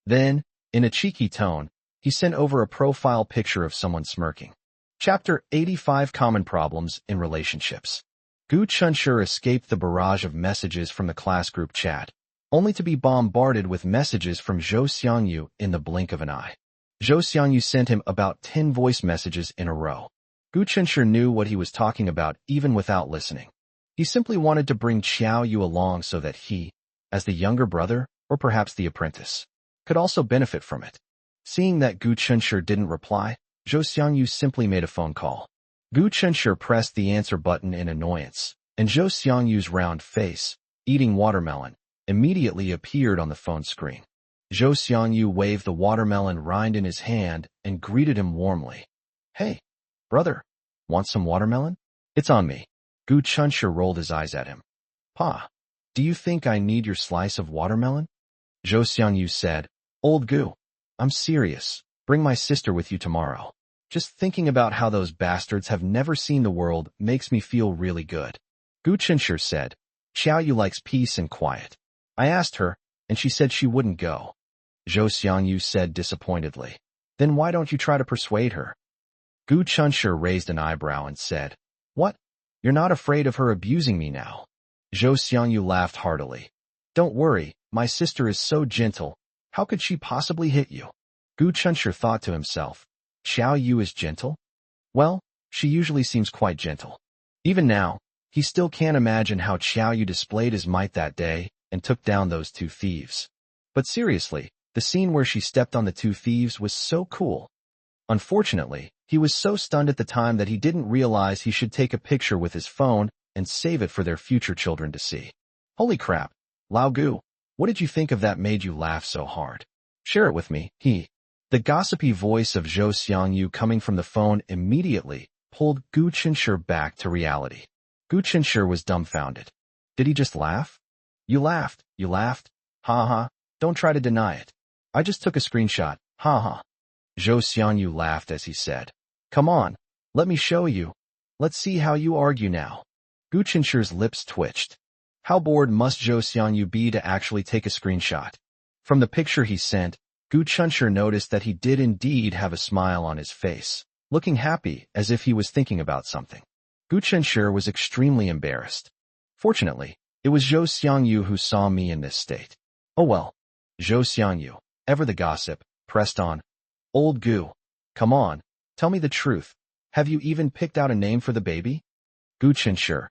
Then, in a cheeky tone, he sent over a profile picture of someone smirking. Chapter 85 Common Problems in Relationships. Gu Chunshi escaped the barrage of messages from the class group chat, only to be bombarded with messages from Zhou Xiangyu in the blink of an eye. Zhou Xiangyu sent him about 10 voice messages in a row. Gu Chunshi knew what he was talking about even without listening. He simply wanted to bring Xiao Yu along so that he, as the younger brother, or perhaps the apprentice, could also benefit from it. Seeing that Gu Chunshi didn't reply, Zhou Xiangyu simply made a phone call. Gu Chunshi pressed the answer button in annoyance, and Zhou Xiangyu's round face, eating watermelon, immediately appeared on the phone screen. Zhou Xiangyu waved the watermelon rind in his hand and greeted him warmly. Hey, brother, want some watermelon? It's on me. Gu Chunshi rolled his eyes at him. Pa, do you think I need your slice of watermelon? Zhou Xiangyu said, Old Gu, I'm serious. Bring my sister with you tomorrow. Just thinking about how those bastards have never seen the world makes me feel really good. Gu Chunshi said, Xiao Yu likes peace and quiet. I asked her, and she said she wouldn't go. Zhou Xiangyu said disappointedly. Then why don't you try to persuade her? Gu Chunshi raised an eyebrow and said, What? You're not afraid of her abusing me now? Zhou Xiangyu laughed heartily. Don't worry, my sister is so gentle. How could she possibly hit you? Gu Chunshi thought to himself. Xiao Yu is gentle? Well, she usually seems quite gentle. Even now, he still can't imagine how Xiao Yu displayed his might that day and took down those two thieves. But seriously, the scene where she stepped on the two thieves was so cool. Unfortunately, he was so stunned at the time that he didn't realize he should take a picture with his phone and save it for their future children to see. Holy crap, Lao Gu, what did you think of that made you laugh so hard? Share it with me, The gossipy voice of Zhou Xiangyu coming from the phone immediately pulled Gu Chunshi back to reality. Gu Chunshi was dumbfounded. Did he just laugh? You laughed. Ha ha, don't try to deny it. I just took a screenshot, ha ha. Zhou Xiangyu laughed as he said, Come on, let me show you. Let's see how you argue now. Gu Chunshi's lips twitched. How bored must Zhou Xiangyu be to actually take a screenshot? From the picture he sent, Gu Chunshi noticed that he did indeed have a smile on his face, looking happy as if he was thinking about something. Gu Chunshi was extremely embarrassed. Fortunately, it was Zhou Xiangyu who saw me in this state. Oh well. Zhou Xiangyu, ever the gossip, pressed on. Old Gu. Come on, tell me the truth. Have you even picked out a name for the baby? Gu Chenshur.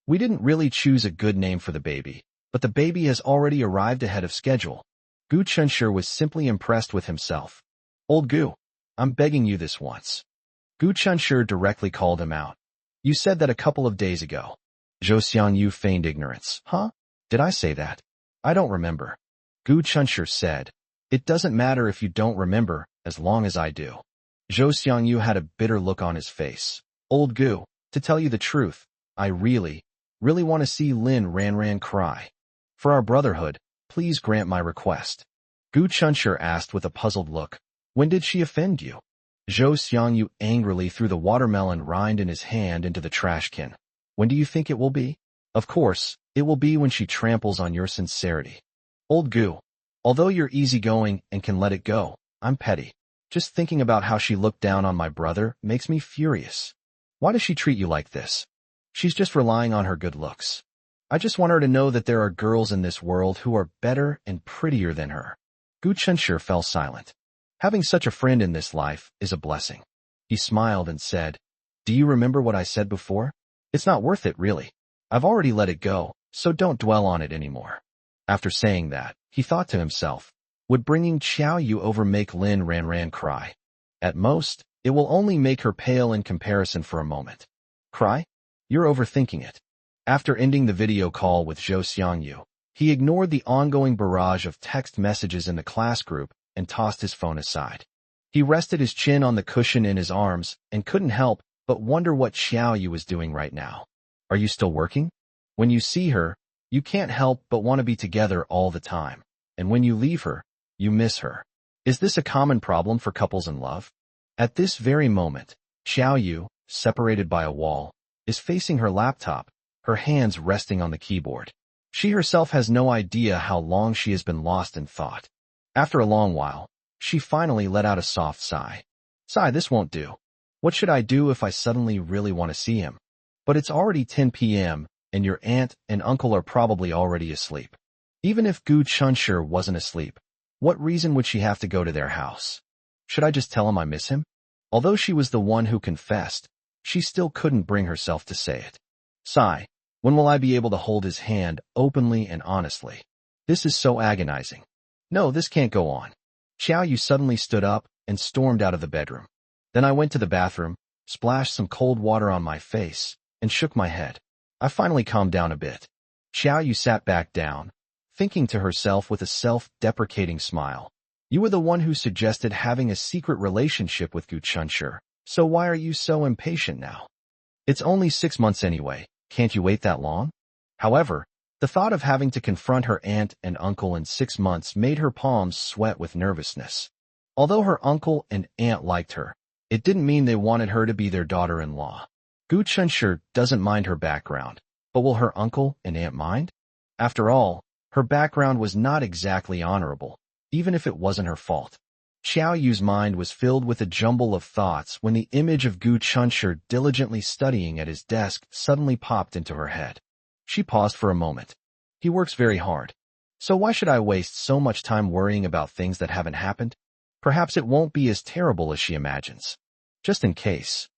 We didn't really choose a good name for the baby, but the baby has already arrived ahead of schedule. Gu Chenshur was simply impressed with himself. Old Gu, I'm begging you this once. Gu Chenshur directly called him out. You said that a couple of days ago. Zhou Xiangyu feigned ignorance. Huh? Did I say that? I don't remember. Gu Chenshur said. It doesn't matter if you don't remember, as long as I do. Zhou Xiangyu had a bitter look on his face. Old Gu, to tell you the truth, I really want to see Lin Ranran cry. For our brotherhood, please grant my request. Gu Chenshur asked with a puzzled look. When did she offend you? Zhou Xiangyu angrily threw the watermelon rind in his hand into the trash can. When do you think it will be? Of course, it will be when she tramples on your sincerity. Old Gu, although you're easygoing and can let it go, I'm petty. Just thinking about how she looked down on my brother makes me furious. Why does she treat you like this? She's just relying on her good looks. I just want her to know that there are girls in this world who are better and prettier than her. Gu Chenshur fell silent. Having such a friend in this life is a blessing. He smiled and said, Do you remember what I said before? It's not worth it, really. I've already let it go, so don't dwell on it anymore. After saying that, he thought to himself, would bringing Xiao Yu over make Lin Ranran cry? At most, it will only make her pale in comparison for a moment. Cry? You're overthinking it. After ending the video call with Zhou Xiangyu, he ignored the ongoing barrage of text messages in the class group and tossed his phone aside. He rested his chin on the cushion in his arms and couldn't help but wonder what Xiao Yu was doing right now. Are you still working? When you see her, you can't help but want to be together all the time. And when you leave her, you miss her. Is this a common problem for couples in love? At this very moment, Xiao Yu, separated by a wall, is facing her laptop, her hands resting on the keyboard. She herself has no idea how long she has been lost in thought. After a long while, she finally let out a soft sigh. Sigh, this won't do. What should I do if I suddenly really want to see him? But it's already 10 p.m., and your aunt and uncle are probably already asleep. Even if Gu Chenshur wasn't asleep, what reason would she have to go to their house? Should I just tell him I miss him? Although she was the one who confessed, she still couldn't bring herself to say it. Sigh, when will I be able to hold his hand openly and honestly? This is so agonizing. No, this can't go on. Xiao Yu suddenly stood up and stormed out of the bedroom. Then I went to the bathroom, splashed some cold water on my face, and shook my head. I finally calmed down a bit. Xiao Yu sat back down, thinking to herself with a self-deprecating smile. You were the one who suggested having a secret relationship with Gu Chenshur, so why are you so impatient now? It's only 6 months anyway, can't you wait that long? However, the thought of having to confront her aunt and uncle in 6 months made her palms sweat with nervousness. Although her uncle and aunt liked her, it didn't mean they wanted her to be their daughter-in-law. Gu Chenshur doesn't mind her background, but will her uncle and aunt mind? After all, her background was not exactly honorable, even if it wasn't her fault. Xiao Yu's mind was filled with a jumble of thoughts when the image of Gu Chenshur diligently studying at his desk suddenly popped into her head. She paused for a moment. He works very hard. So why should I waste so much time worrying about things that haven't happened? Perhaps it won't be as terrible as she imagines. Just in case.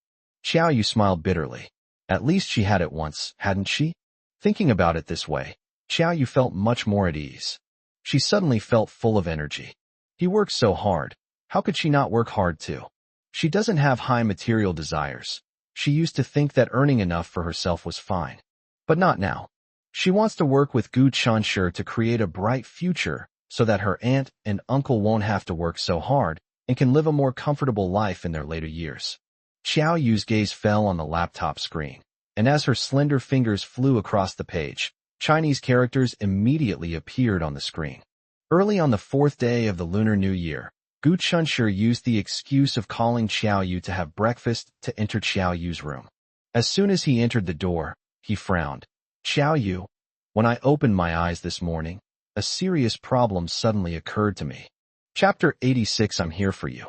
Xiao Yu smiled bitterly. At least she had it once, hadn't she? Thinking about it this way, Xiao Yu felt much more at ease. She suddenly felt full of energy. He works so hard. How could she not work hard too? She doesn't have high material desires. She used to think that earning enough for herself was fine. But not now. She wants to work with Gu Chenshur to create a bright future so that her aunt and uncle won't have to work so hard and can live a more comfortable life in their later years. Xiao Yu's gaze fell on the laptop screen, and as her slender fingers flew across the page, Chinese characters immediately appeared on the screen. Early on the 4th day of the Lunar New Year, Gu Chenshur used the excuse of calling Xiao Yu to have breakfast to enter Xiao Yu's room. As soon as he entered the door, he frowned. Xiao Yu, when I opened my eyes this morning, a serious problem suddenly occurred to me. Chapter 86 I'm here for you.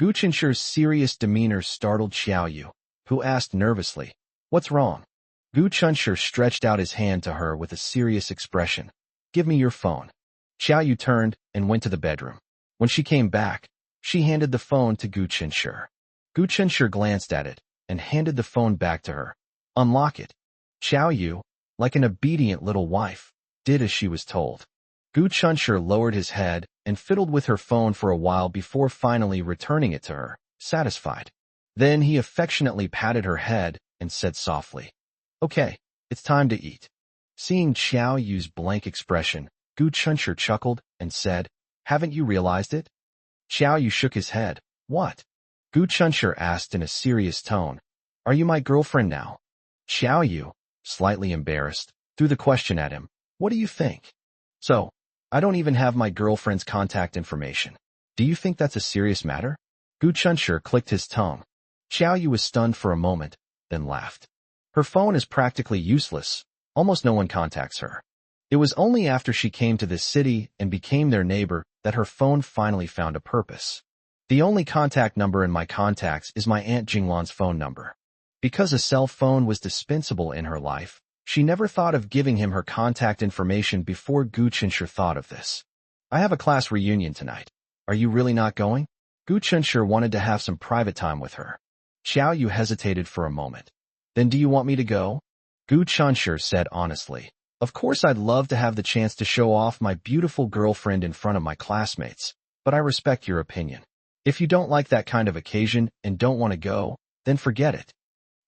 Gu Chenshur's serious demeanor startled Xiao Yu, who asked nervously, What's wrong? Gu Chenshur stretched out his hand to her with a serious expression. Give me your phone. Xiao Yu turned and went to the bedroom. When she came back, She handed the phone to Gu Chenshi. Gu Chenshi glanced at it and handed the phone back to her. Unlock it. Xiao Yu, like an obedient little wife, did as she was told. Gu Chenshi lowered his head and fiddled with her phone for a while before finally returning it to her, satisfied. Then he affectionately patted her head and said softly, "Okay, it's time to eat." Seeing Xiao Yu's blank expression, Gu Chenshi chuckled and said, "Haven't you realized it?" Xiao Yu shook his head. "What?" Gu Chenshi asked in a serious tone. "Are you my girlfriend now?" Xiao Yu, slightly embarrassed, threw the question at him. "What do you think?" "So, I don't even have my girlfriend's contact information. Do you think that's a serious matter?" Gu Chenshi clicked his tongue. Xiao Yu was stunned for a moment, then laughed. Her phone is practically useless. Almost no one contacts her. It was only after she came to this city and became their neighbor that her phone finally found a purpose. The only contact number in my contacts is my Aunt Jinglan's phone number. Because a cell phone was dispensable in her life, she never thought of giving him her contact information before Gu Chenshi thought of this. "I have a class reunion tonight. Are you really not going?" Gu Chenshi wanted to have some private time with her. Xiao Yu hesitated for a moment. "Then do you want me to go?" Gu Chenshi said honestly, "Of course I'd love to have the chance to show off my beautiful girlfriend in front of my classmates, but I respect your opinion. If you don't like that kind of occasion and don't want to go, then forget it."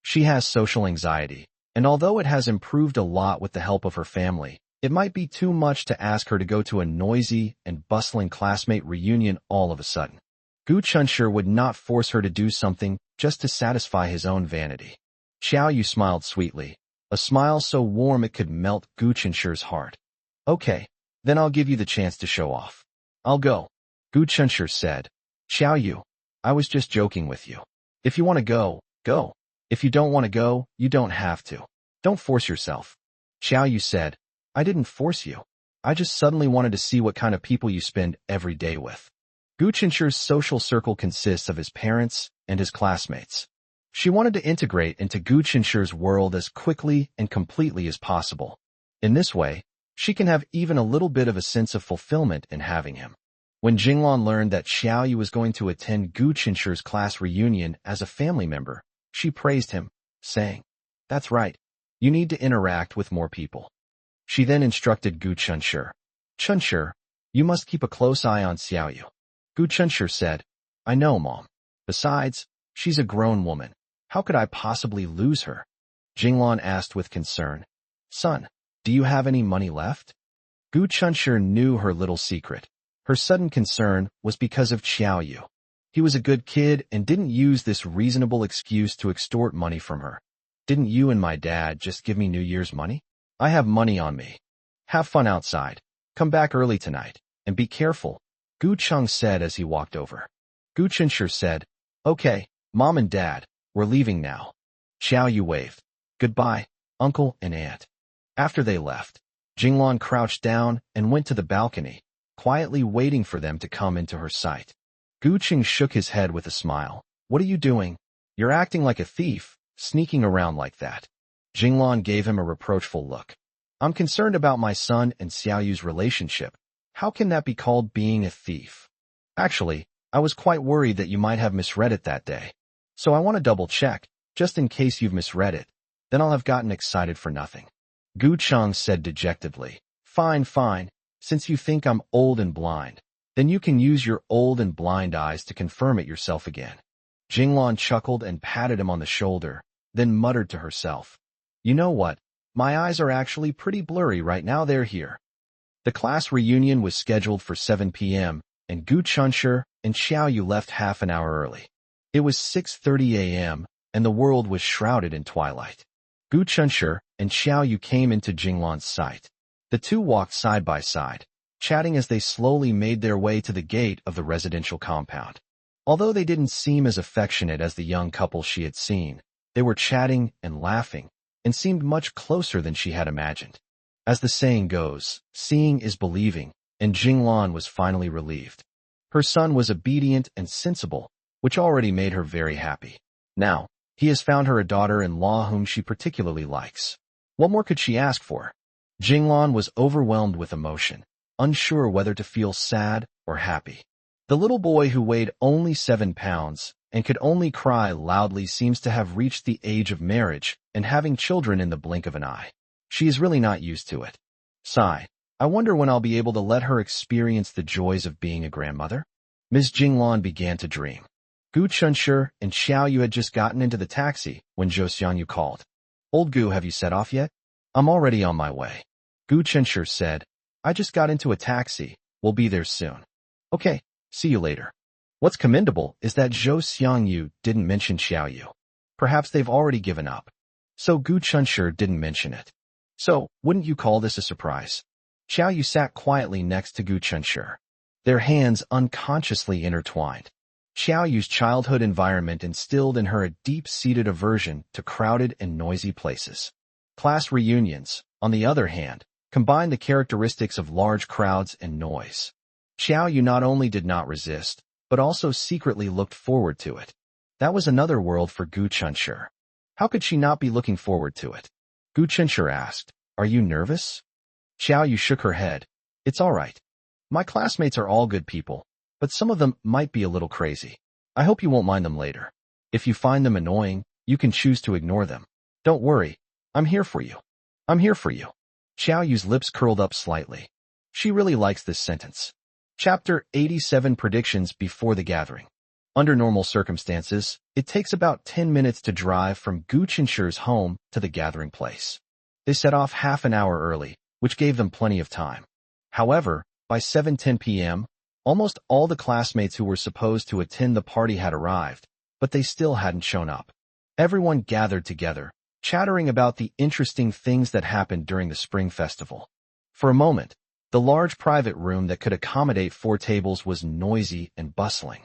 She has social anxiety, and although it has improved a lot with the help of her family, it might be too much to ask her to go to a noisy and bustling classmate reunion all of a sudden. Gu Chenshi would not force her to do something just to satisfy his own vanity. Xiao Yu smiled sweetly, a smile so warm it could melt Gu Chenshi's heart. "Okay, then I'll give you the chance to show off." "I'll go," Gu Chenshi said. "Xiao Yu, I was just joking with you. If you want to go, go. If you don't want to go, you don't have to. Don't force yourself." Xiao Yu said, "I didn't force you. I just suddenly wanted to see what kind of people you spend every day with." Gu Chenshi's social circle consists of his parents and his classmates. She wanted to integrate into Gu Chenshi's world as quickly and completely as possible. In this way, she can have even a little bit of a sense of fulfillment in having him. When Jinglan learned that Xiao Yu was going to attend Gu Chenshi's class reunion as a family member, she praised him, saying, "That's right. You need to interact with more people." She then instructed Gu Chenshi, "Chenshi, you must keep a close eye on Xiao Yu." Gu Chenshi said, "I know, Mom. Besides, she's a grown woman. How could I possibly lose her?" Jinglan asked with concern, "Son, do you have any money left?" Gu Chenshi knew her little secret. Her sudden concern was because of Xiao Yu. He was a good kid and didn't use this reasonable excuse to extort money from her. "Didn't you and my dad just give me New Year's money? I have money on me. Have fun outside. Come back early tonight, and be careful," Gu Cheng said as he walked over. Gu Chenshi said, "Okay, Mom and Dad, we're leaving now." Xiao Yu waved. "Goodbye, Uncle and Aunt." After they left, Jinglan crouched down and went to the balcony, quietly waiting for them to come into her sight. Gu Cheng shook his head with a smile. "What are you doing? You're acting like a thief, sneaking around like that." Jinglan gave him a reproachful look. "I'm concerned about my son and Xiao Yu's relationship. How can that be called being a thief? Actually, I was quite worried that you might have misread it that day. So I want to double check, just in case you've misread it. Then I'll have gotten excited for nothing." Gu Cheng said dejectedly, Fine, fine. Since you think I'm old and blind, then you can use your old and blind eyes to confirm it yourself again." Jinglan chuckled and patted him on the shoulder, then muttered to herself, "You know what? My eyes are actually pretty blurry right now they're here." The class reunion was scheduled for 7 p.m., and Gu Chenshi and Xiao Yu left half an hour early. It was 6:30 a.m., and the world was shrouded in twilight. Gu Chenshi and Xiao Yu came into Jinglan's sight. The two walked side by side, chatting as they slowly made their way to the gate of the residential compound. Although they didn't seem as affectionate as the young couple she had seen, they were chatting and laughing, and seemed much closer than she had imagined. As the saying goes, seeing is believing, and Jinglan was finally relieved. Her son was obedient and sensible, which already made her very happy. Now, he has found her a daughter-in-law whom she particularly likes. What more could she ask for? Jinglan was overwhelmed with emotion, unsure whether to feel sad or happy. The little boy who weighed only 7 pounds and could only cry loudly seems to have reached the age of marriage and having children in the blink of an eye. She is really not used to it. Sigh. I wonder when I'll be able to let her experience the joys of being a grandmother? Ms. Jinglan began to dream. Gu Chunshi and Xiao Yu had just gotten into the taxi when Zhou Xiangyu called. Old Gu, have you set off yet? I'm already on my way. Gu Chunshi said, I just got into a taxi. We'll be there soon. Okay, see you later. What's commendable is that Zhou Xiangyu didn't mention Xiao Yu. Perhaps they've already given up. So Gu Chunshi didn't mention it. So, wouldn't you call this a surprise? Xiao Yu sat quietly next to Gu Chunshi. Their hands unconsciously intertwined. Xiao Yu's childhood environment instilled in her a deep-seated aversion to crowded and noisy places. Class reunions, on the other hand, combined the characteristics of large crowds and noise. Xiao Yu not only did not resist, but also secretly looked forward to it. That was another world for Gu Chunshi. How could she not be looking forward to it? Gu Chunshi asked, Are you nervous? Xiao Yu shook her head. It's all right. My classmates are all good people, but some of them might be a little crazy. I hope you won't mind them later. If you find them annoying, you can choose to ignore them. Don't worry. I'm here for you. I'm here for you. Xiao Yu's lips curled up slightly. She really likes this sentence. Chapter 87 Predictions Before the Gathering. Under normal circumstances, it takes about 10 minutes to drive from Gu Chunshi's home to the gathering place. They set off half an hour early, which gave them plenty of time. However, by 7:10 p.m., almost all the classmates who were supposed to attend the party had arrived, but they still hadn't shown up. Everyone gathered together, chattering about the interesting things that happened during the spring festival. For a moment, the large private room that could accommodate 4 tables was noisy and bustling.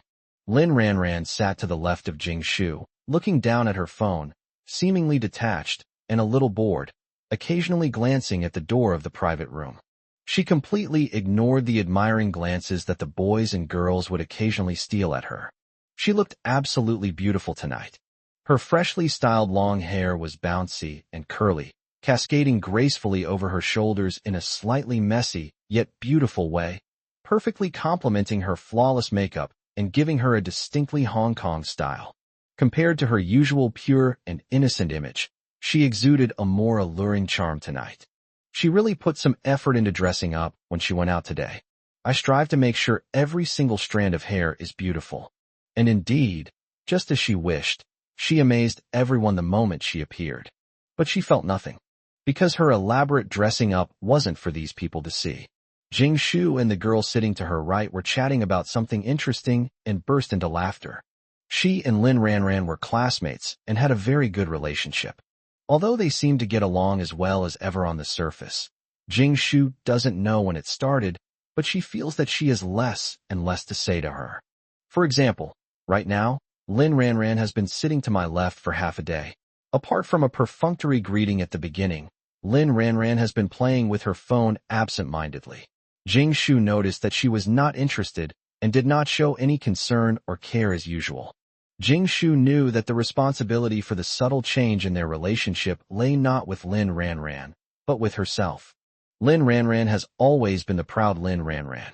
Lin Ranran sat to the left of Jing Shu, looking down at her phone, seemingly detached and a little bored, occasionally glancing at the door of the private room. She completely ignored the admiring glances that the boys and girls would occasionally steal at her. She looked absolutely beautiful tonight. Her freshly styled long hair was bouncy and curly, cascading gracefully over her shoulders in a slightly messy, yet beautiful way, perfectly complementing her flawless makeup and giving her a distinctly Hong Kong style. Compared to her usual pure and innocent image, she exuded a more alluring charm tonight. She really put some effort into dressing up when she went out today. I strive to make sure every single strand of hair is beautiful. And indeed, just as she wished, she amazed everyone the moment she appeared. But she felt nothing, because her elaborate dressing up wasn't for these people to see. Jing Shu and the girl sitting to her right were chatting about something interesting and burst into laughter. She and Lin Ranran were classmates and had a very good relationship. Although they seemed to get along as well as ever on the surface, Jing Shu doesn't know when it started, but she feels that she has less and less to say to her. For example, right now, Lin Ranran has been sitting to my left for half a day. Apart from a perfunctory greeting at the beginning, Lin Ranran has been playing with her phone absent-mindedly. Jing Shu noticed that she was not interested and did not show any concern or care as usual. Jing Shu knew that the responsibility for the subtle change in their relationship lay not with Lin Ranran, but with herself. Lin Ranran has always been the proud Lin Ranran.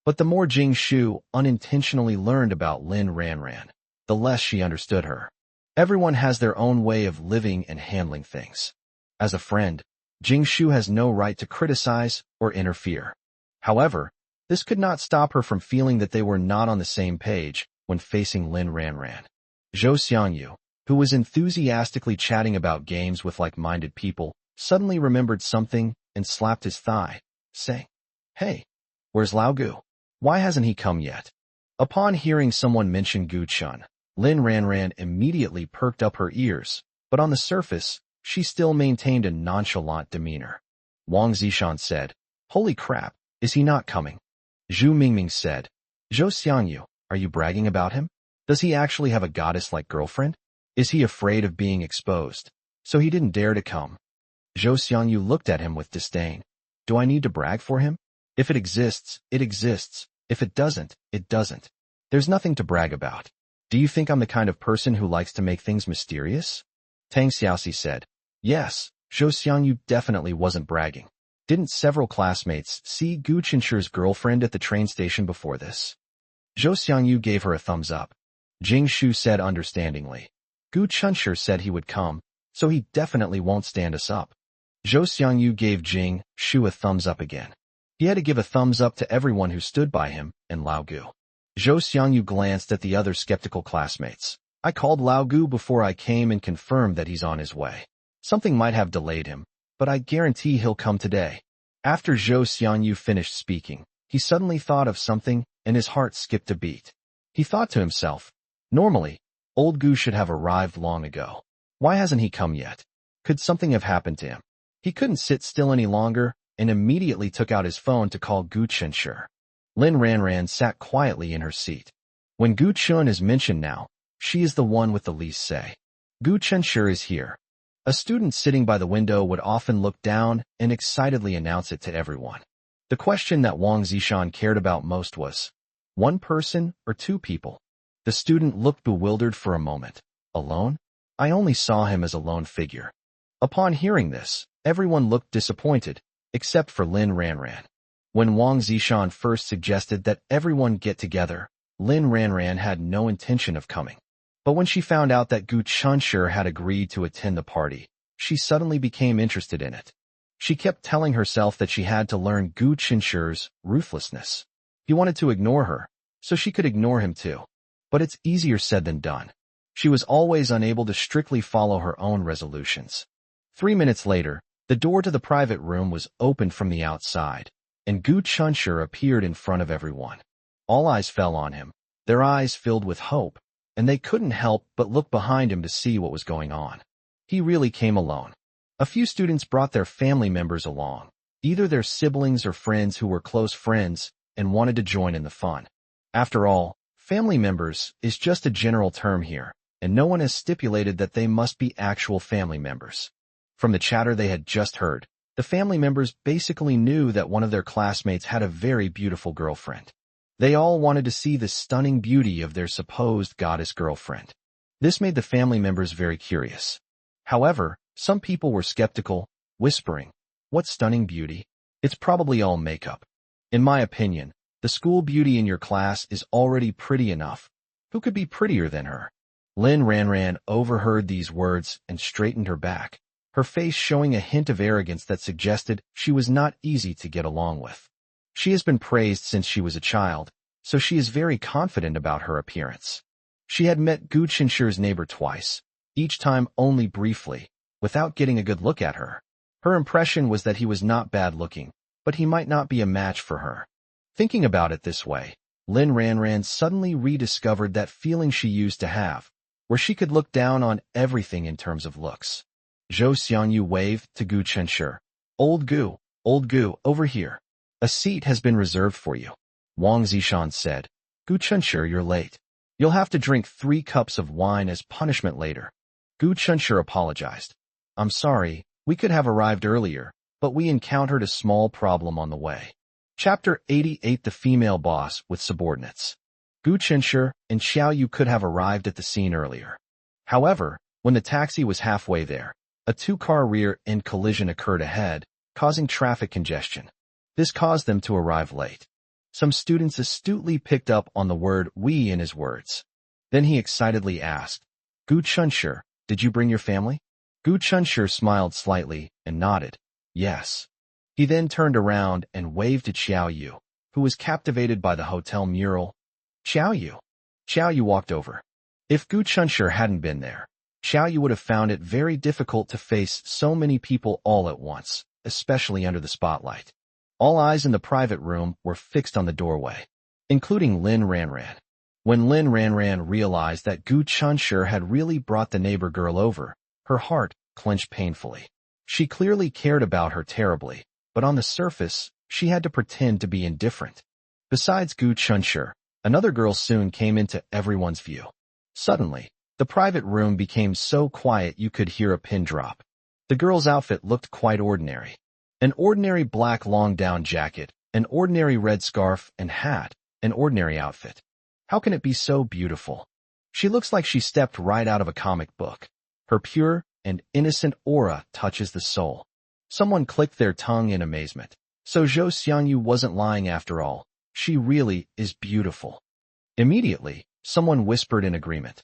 But the more Jing Shu unintentionally learned about Lin Ranran, the less she understood her. Everyone has their own way of living and handling things. As a friend, Jing Shu has no right to criticize or interfere. However, this could not stop her from feeling that they were not on the same page when facing Lin Ranran. Zhou Xiangyu, who was enthusiastically chatting about games with like-minded people, suddenly remembered something and slapped his thigh, saying, Hey, where's Lao Gu? Why hasn't he come yet? Upon hearing someone mention Gu Chun, Lin Ranran immediately perked up her ears, but on the surface, she still maintained a nonchalant demeanor. Wang Zishan said, Holy crap, is he not coming? Zhu Mingming said, Zhou Xiangyu, are you bragging about him? Does he actually have a goddess-like girlfriend? Is he afraid of being exposed, so he didn't dare to come? Zhou Xiangyu looked at him with disdain. Do I need to brag for him? If it exists, it exists. If it doesn't, it doesn't. There's nothing to brag about. Do you think I'm the kind of person who likes to make things mysterious? Tang Xiaoxi said, Yes, Zhou Xiangyu definitely wasn't bragging. Didn't several classmates see Gu Chunshi's girlfriend at the train station before this? Zhou Xiangyu gave her a thumbs up. Jing Shu said understandingly. Gu Chunshi said he would come, so he definitely won't stand us up. Zhou Xiangyu gave Jing Shu a thumbs up again. He had to give a thumbs up to everyone who stood by him and Lao Gu. Zhou Xiangyu glanced at the other skeptical classmates. I called Lao Gu before I came and confirmed that he's on his way. Something might have delayed him, but I guarantee he'll come today. After Zhou Xiangyu finished speaking, he suddenly thought of something and his heart skipped a beat. He thought to himself, normally, old Gu should have arrived long ago. Why hasn't he come yet? Could something have happened to him? He couldn't sit still any longer and immediately took out his phone to call Gu Chunshi. Lin Ranran sat quietly in her seat. When Gu Chun is mentioned now, she is the one with the least say. Gu Chunshi is here. A student sitting by the window would often look down and excitedly announce it to everyone. The question that Wang Zishan cared about most was, one person or two people? The student looked bewildered for a moment. Alone? I only saw him as a lone figure. Upon hearing this, everyone looked disappointed, except for Lin Ranran. When Wang Zishan first suggested that everyone get together, Lin Ranran had no intention of coming. But when she found out that Gu Chunshi had agreed to attend the party, she suddenly became interested in it. She kept telling herself that she had to learn Gu Chunshi's ruthlessness. He wanted to ignore her, so she could ignore him too. But it's easier said than done. She was always unable to strictly follow her own resolutions. 3 minutes later, the door to the private room was opened from the outside, and Gu Chunshi appeared in front of everyone. All eyes fell on him, their eyes filled with hope, and they couldn't help but look behind him to see what was going on. He really came alone. A few students brought their family members along, either their siblings or friends who were close friends and wanted to join in the fun. After all, family members is just a general term here, and no one has stipulated that they must be actual family members. From the chatter they had just heard, the family members basically knew that one of their classmates had a very beautiful girlfriend. They all wanted to see the stunning beauty of their supposed goddess girlfriend. This made the family members very curious. However, some people were skeptical, whispering, "What stunning beauty? It's probably all makeup. In my opinion, the school beauty in your class is already pretty enough. Who could be prettier than her?" Lin Ranran overheard these words and straightened her back, her face showing a hint of arrogance that suggested she was not easy to get along with. She has been praised since she was a child, so she is very confident about her appearance. She had met Gu Chunshi's neighbor twice, each time only briefly, without getting a good look at her. Her impression was that he was not bad looking, but he might not be a match for her. Thinking about it this way, Lin Ranran suddenly rediscovered that feeling she used to have, where she could look down on everything in terms of looks. Zhou Xiangyu waved to Gu Chunshi. Old Gu, over here. A seat has been reserved for you. Wang Zishan said, Gu Chunshi, you're late. You'll have to drink 3 cups of wine as punishment later. Gu Chunshi apologized. I'm sorry, we could have arrived earlier, but we encountered a small problem on the way. Chapter 88 The Female Boss with Subordinates. Gu Chunshi and Xiao Yu could have arrived at the scene earlier. However, when the taxi was halfway there, a 2-car rear-end collision occurred ahead, causing traffic congestion. This caused them to arrive late. Some students astutely picked up on the word "we" in his words. Then he excitedly asked, Gu Chunshi, did you bring your family? Gu Chunshi smiled slightly and nodded, yes. He then turned around and waved to Xiao Yu, who was captivated by the hotel mural. Xiao Yu. Xiao Yu walked over. If Gu Chunshi hadn't been there, Xiao Yu would have found it very difficult to face so many people all at once, especially under the spotlight. All eyes in the private room were fixed on the doorway, including Lin Ranran. When Lin Ranran realized that Gu Chunshi had really brought the neighbor girl over, her heart clenched painfully. She clearly cared about her terribly, but on the surface, she had to pretend to be indifferent. Besides Gu Chunshi, another girl soon came into everyone's view. Suddenly, the private room became so quiet you could hear a pin drop. The girl's outfit looked quite ordinary. An ordinary black long-down jacket, an ordinary red scarf and hat, an ordinary outfit. How can it be so beautiful? She looks like she stepped right out of a comic book. Her pure and innocent aura touches the soul. Someone clicked their tongue in amazement. So Zhou Xiangyu wasn't lying after all. She really is beautiful. Immediately, someone whispered in agreement.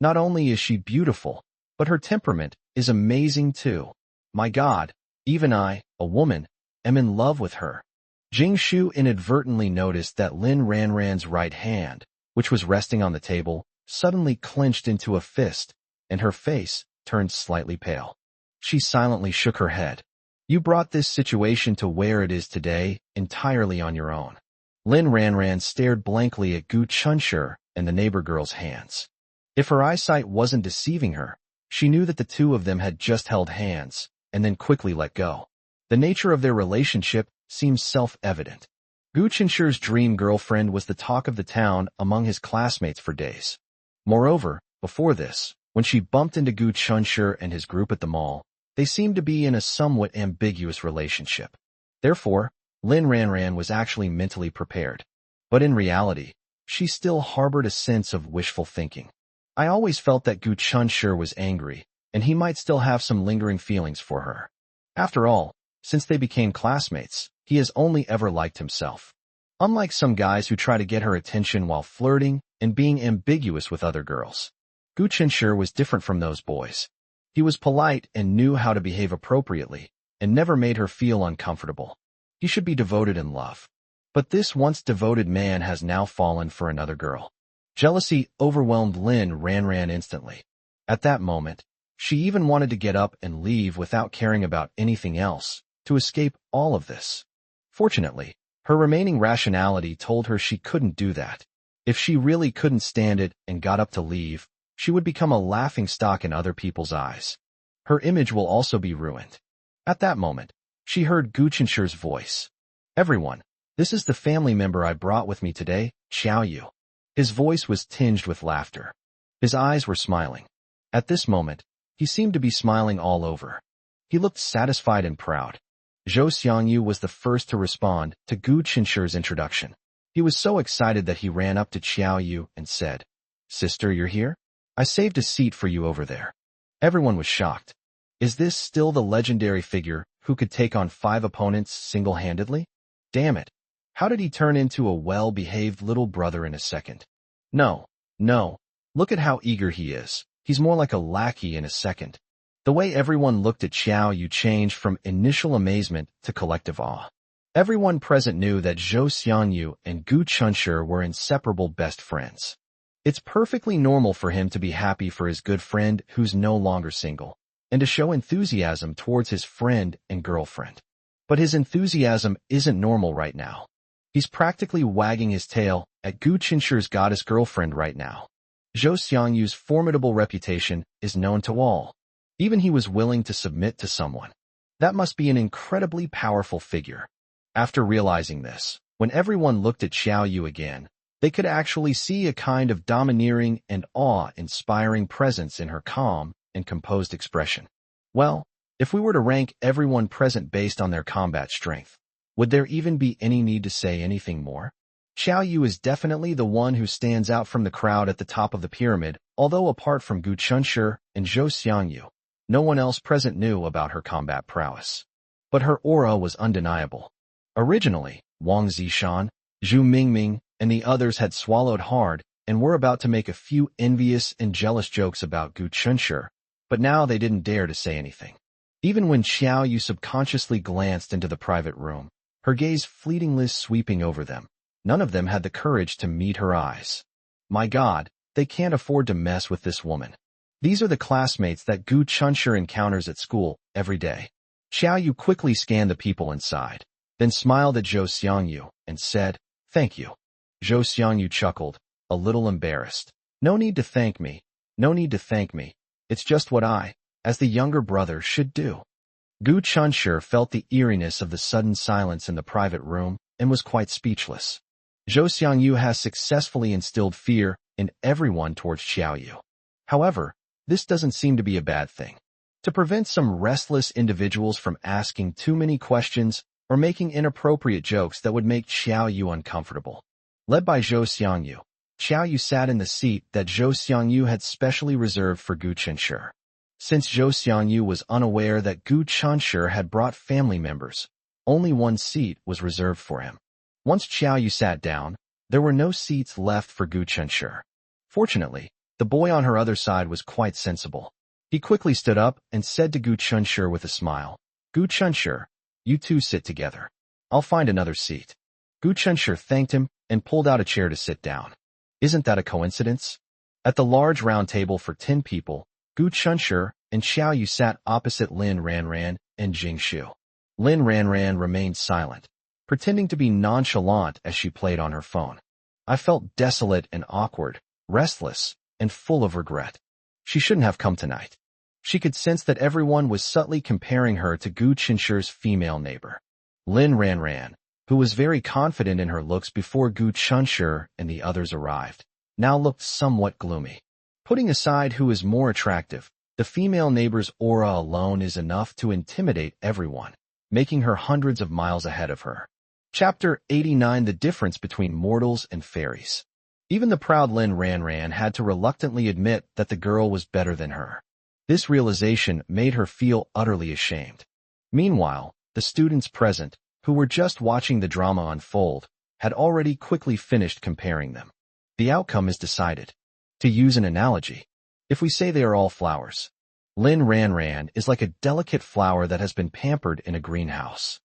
Not only is she beautiful, but her temperament is amazing too. My God, even I, a woman, am in love with her. Jing Shu inadvertently noticed that Lin Ranran's right hand, which was resting on the table, suddenly clenched into a fist, and her face turned slightly pale. She silently shook her head. You brought this situation to where it is today entirely on your own. Lin Ranran stared blankly at Gu Chunshur and the neighbor girl's hands. If her eyesight wasn't deceiving her, she knew that the two of them had just held hands, and then quickly let go. The nature of their relationship seemed self-evident. Gu Chunshur's dream girlfriend was the talk of the town among his classmates for days. Moreover, before this, when she bumped into Gu Chunshur and his group at the mall, they seemed to be in a somewhat ambiguous relationship. Therefore, Lin Ranran was actually mentally prepared. But in reality, she still harbored a sense of wishful thinking. I always felt that Gu Chunshur was angry, and he might still have some lingering feelings for her. After all, since they became classmates, he has only ever liked himself. Unlike some guys who try to get her attention while flirting and being ambiguous with other girls, Gu Chunshur was different from those boys. He was polite and knew how to behave appropriately, and never made her feel uncomfortable. He should be devoted in love. But this once devoted man has now fallen for another girl. Jealousy overwhelmed Lin Ranran instantly. At that moment, she even wanted to get up and leave without caring about anything else, to escape all of this. Fortunately, her remaining rationality told her she couldn't do that. If she really couldn't stand it and got up to leave, she would become a laughingstock in other people's eyes. Her image will also be ruined. At that moment, she heard Gu Chunshur's voice. Everyone, this is the family member I brought with me today, Xiao Yu. His voice was tinged with laughter. His eyes were smiling. At this moment, he seemed to be smiling all over. He looked satisfied and proud. Zhou Xiangyu was the first to respond to Gu Chunshur's introduction. He was so excited that he ran up to Xiao Yu and said, Sister, you're here? I saved a seat for you over there. Everyone was shocked. Is this still the legendary figure who could take on 5 opponents single-handedly? Damn it. How did he turn into a well-behaved little brother in a second? No. Look at how eager he is. He's more like a lackey in a second. The way everyone looked at Xiao Yu changed from initial amazement to collective awe. Everyone present knew that Zhou Xiangyu and Gu Chunshur were inseparable best friends. It's perfectly normal for him to be happy for his good friend who's no longer single, and to show enthusiasm towards his friend and girlfriend. But his enthusiasm isn't normal right now. He's practically wagging his tail at Gu Chunshur's goddess girlfriend right now. Zhou Xiangyu's formidable reputation is known to all. Even he was willing to submit to someone. That must be an incredibly powerful figure. After realizing this, when everyone looked at Xiao Yu again, they could actually see a kind of domineering and awe-inspiring presence in her calm and composed expression. Well, if we were to rank everyone present based on their combat strength, would there even be any need to say anything more? Xiao Yu is definitely the one who stands out from the crowd at the top of the pyramid, although apart from Gu Chunshur and Zhou Xiangyu, no one else present knew about her combat prowess. But her aura was undeniable. Originally, Wang Zishan, Zhu Mingming, and the others had swallowed hard and were about to make a few envious and jealous jokes about Gu Chunshur, but now they didn't dare to say anything. Even when Xiao Yu subconsciously glanced into the private room, her gaze fleetingly sweeping over them, none of them had the courage to meet her eyes. My God, they can't afford to mess with this woman. These are the classmates that Gu Chunshur encounters at school every day. Xiao Yu quickly scanned the people inside, then smiled at Zhou Xiangyu and said, Thank you. Zhou Xiangyu chuckled, a little embarrassed. No need to thank me. It's just what I, as the younger brother, should do. Gu Chunshur felt the eeriness of the sudden silence in the private room and was quite speechless. Zhou Xiangyu has successfully instilled fear in everyone towards Xiao Yu. However, this doesn't seem to be a bad thing. To prevent some restless individuals from asking too many questions or making inappropriate jokes that would make Xiao Yu uncomfortable. Led by Zhou Xiangyu, Xiao Yu sat in the seat that Zhou Xiangyu had specially reserved for Gu Chunshur. Since Zhou Xiangyu was unaware that Gu Chunshur had brought family members, only one seat was reserved for him. Once Xiao Yu sat down, There were no seats left for Gu Chunshur. Fortunately, the boy on her other side was quite sensible. He quickly stood up and said to Gu Chunshur with a smile, "Gu Chunshur, you two sit together. I'll find another seat." Gu Chunshur thanked him and pulled out a chair to sit down. Isn't that a coincidence? At the large round table for 10 people, Gu Chunshur and Xiao Yu sat opposite Lin Ranran and Jing Shu. Lin Ranran remained silent, pretending to be nonchalant as she played on her phone. I felt desolate and awkward, restless, and full of regret. She shouldn't have come tonight. She could sense that everyone was subtly comparing her to Gu Chunshur's female neighbor. Lin Ranran, who was very confident in her looks before Gu Chunshur and the others arrived, now looked somewhat gloomy. Putting aside who is more attractive, the female neighbor's aura alone is enough to intimidate everyone, making her hundreds of miles ahead of her. Chapter 89: The Difference Between Mortals and Fairies. Even the proud Lin Ranran had to reluctantly admit that the girl was better than her. This realization made her feel utterly ashamed. Meanwhile, the students present, who were just watching the drama unfold, had already quickly finished comparing them. The outcome is decided. To use an analogy, if we say they are all flowers, Lin Ranran is like a delicate flower that has been pampered in a greenhouse.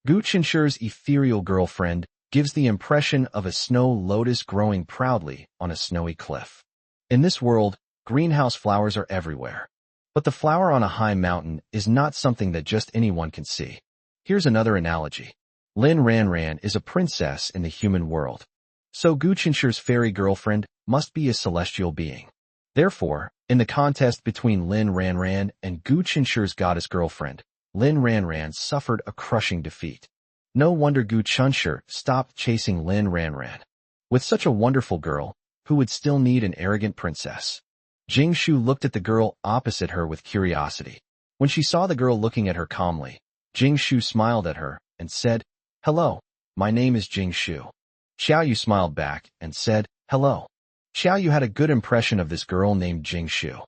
Gu Chunshur's ethereal girlfriend gives the impression of a snow lotus growing proudly on a snowy cliff. In this world, greenhouse flowers are everywhere. But the flower on a high mountain is not something that just anyone can see. Here's another analogy. Lin Ranran is a princess in the human world. So Gu Chunshur's fairy girlfriend must be a celestial being. Therefore, in the contest between Lin Ranran and Gu Chunshur's goddess girlfriend, Lin Ranran suffered a crushing defeat. No wonder Gu Chunshur stopped chasing Lin Ranran. With such a wonderful girl, who would still need an arrogant princess? Jing Shu looked at the girl opposite her with curiosity. When she saw the girl looking at her calmly, Jing Shu smiled at her and said, "Hello, my name is Jing Shu." Xiao Yu smiled back and said, "Hello." Xiao Yu had a good impression of this girl named Jing Shu.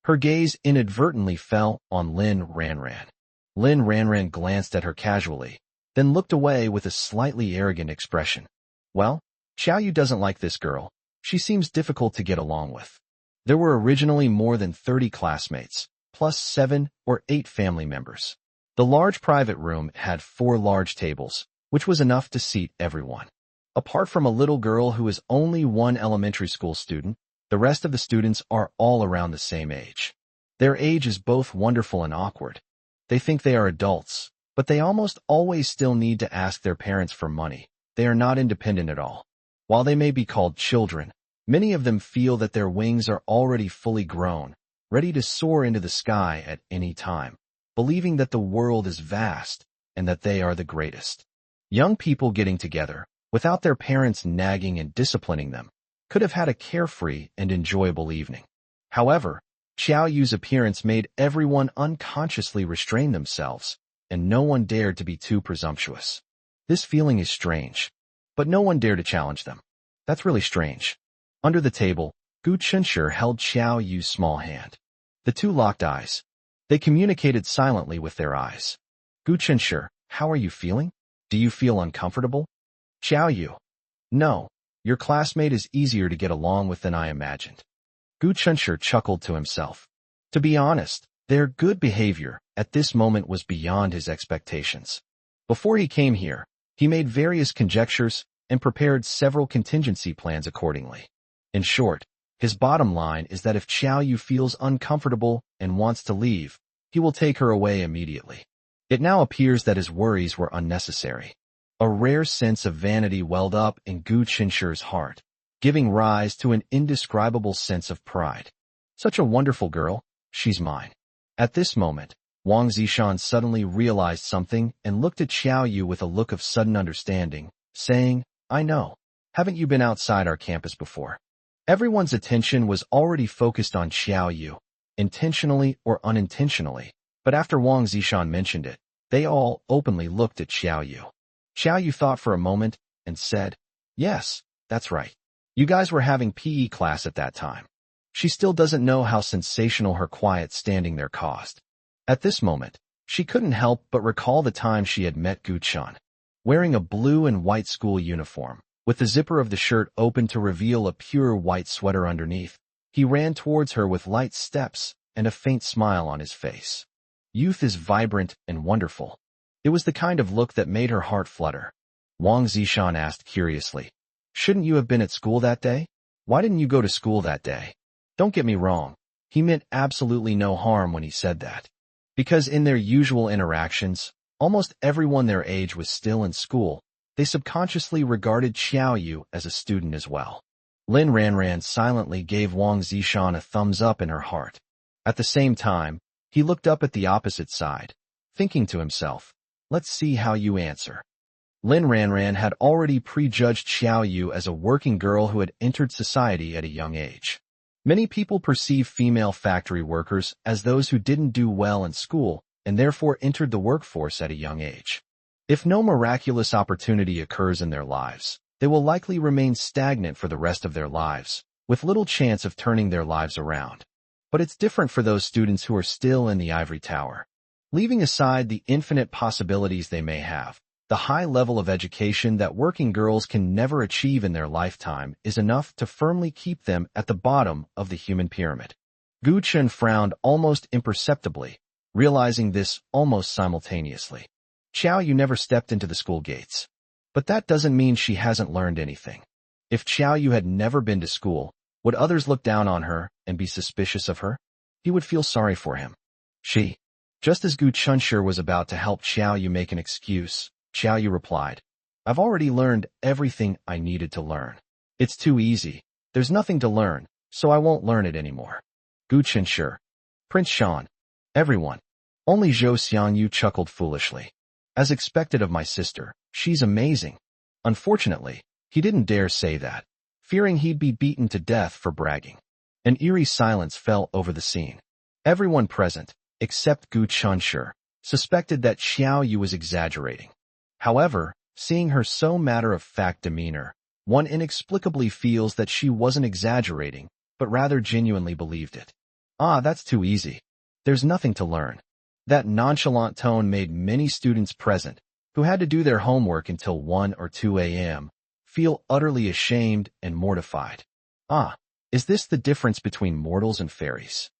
Her gaze inadvertently fell on Lin Ranran. Lin Ranran glanced at her casually, then looked away with a slightly arrogant expression. Well, Xiao Yu doesn't like this girl. She seems difficult to get along with. There were originally more than 30 classmates, plus 7 or 8 family members. The large private room had 4 large tables, which was enough to seat everyone. Apart from a little girl who is only one elementary school student, the rest of the students are all around the same age. Their age is both wonderful and awkward. They think they are adults, but they almost always still need to ask their parents for money. They are not independent at all. While they may be called children, many of them feel that their wings are already fully grown, ready to soar into the sky at any time, believing that the world is vast and that they are the greatest. Young people getting together, without their parents nagging and disciplining them, could have had a carefree and enjoyable evening. However, Xiao Yu's appearance made everyone unconsciously restrain themselves, and no one dared to be too presumptuous. This feeling is strange, but no one dared to challenge them. That's really strange. Under the table, Gu Chunshur held Xiao Yu's small hand. The two locked eyes. They communicated silently with their eyes. Gu Chunshur, how are you feeling? Do you feel uncomfortable? Xiao Yu. No, your classmate is easier to get along with than I imagined. Gu Chunshur chuckled to himself. To be honest, their good behavior at this moment was beyond his expectations. Before he came here, he made various conjectures and prepared several contingency plans accordingly. In short, his bottom line is that if Xiao Yu feels uncomfortable and wants to leave, he will take her away immediately. It now appears that his worries were unnecessary. A rare sense of vanity welled up in Gu Chunshur's heart, giving rise to an indescribable sense of pride. Such a wonderful girl, she's mine. At this moment, Wang Zishan suddenly realized something and looked at Xiao Yu with a look of sudden understanding, saying, I know. Haven't you been outside our campus before? Everyone's attention was already focused on Xiao Yu, intentionally or unintentionally, but after Wang Zishan mentioned it, they all openly looked at Xiao Yu. Xiao Yu thought for a moment and said, Yes, that's right. You guys were having PE class at that time. She still doesn't know how sensational her quiet standing there caused. At this moment, she couldn't help but recall the time she had met Gu Chun. Wearing a blue and white school uniform, With the zipper of the shirt open to reveal a pure white sweater underneath, he ran towards her with light steps and a faint smile on his face. Youth is vibrant and wonderful. It was the kind of look that made her heart flutter. Wang Zishan asked curiously, "Shouldn't you have been at school that day? Why didn't you go to school that day?" Don't get me wrong. He meant absolutely no harm when he said that. Because in their usual interactions, almost everyone their age was still in school. They subconsciously regarded Xiao Yu as a student as well. Lin Ranran silently gave Wang Zishan a thumbs up in her heart. At the same time, he looked up at the opposite side, thinking to himself, "Let's see how you answer." Lin Ranran had already prejudged Xiao Yu as a working girl who had entered society at a young age. Many people perceive female factory workers as those who didn't do well in school and therefore entered the workforce at a young age. If no miraculous opportunity occurs in their lives, they will likely remain stagnant for the rest of their lives, with little chance of turning their lives around. But it's different for those students who are still in the ivory tower. Leaving aside the infinite possibilities they may have, the high level of education that working girls can never achieve in their lifetime is enough to firmly keep them at the bottom of the human pyramid. Gu Chen frowned almost imperceptibly, realizing this almost simultaneously. Xiao Yu never stepped into the school gates. But that doesn't mean she hasn't learned anything. If Xiao Yu had never been to school, would others look down on her and be suspicious of her? He would feel sorry for him. Just as Gu Chunshur was about to help Xiao Yu make an excuse, Xiao Yu replied, "I've already learned everything I needed to learn. It's too easy. There's nothing to learn, so I won't learn it anymore." Gu Chunshur, Prince Shan, everyone. Only Zhou Xiangyu chuckled foolishly. As expected of my sister, she's amazing. Unfortunately, he didn't dare say that, fearing he'd be beaten to death for bragging. An eerie silence fell over the scene. Everyone present, except Gu Chunshur, suspected that Xiao Yu was exaggerating. However, seeing her so matter-of-fact demeanor, one inexplicably feels that she wasn't exaggerating, but rather genuinely believed it. That's too easy. There's nothing to learn. That nonchalant tone made many students present, who had to do their homework until 1 or 2 a.m., feel utterly ashamed and mortified. Is this the difference between mortals and fairies?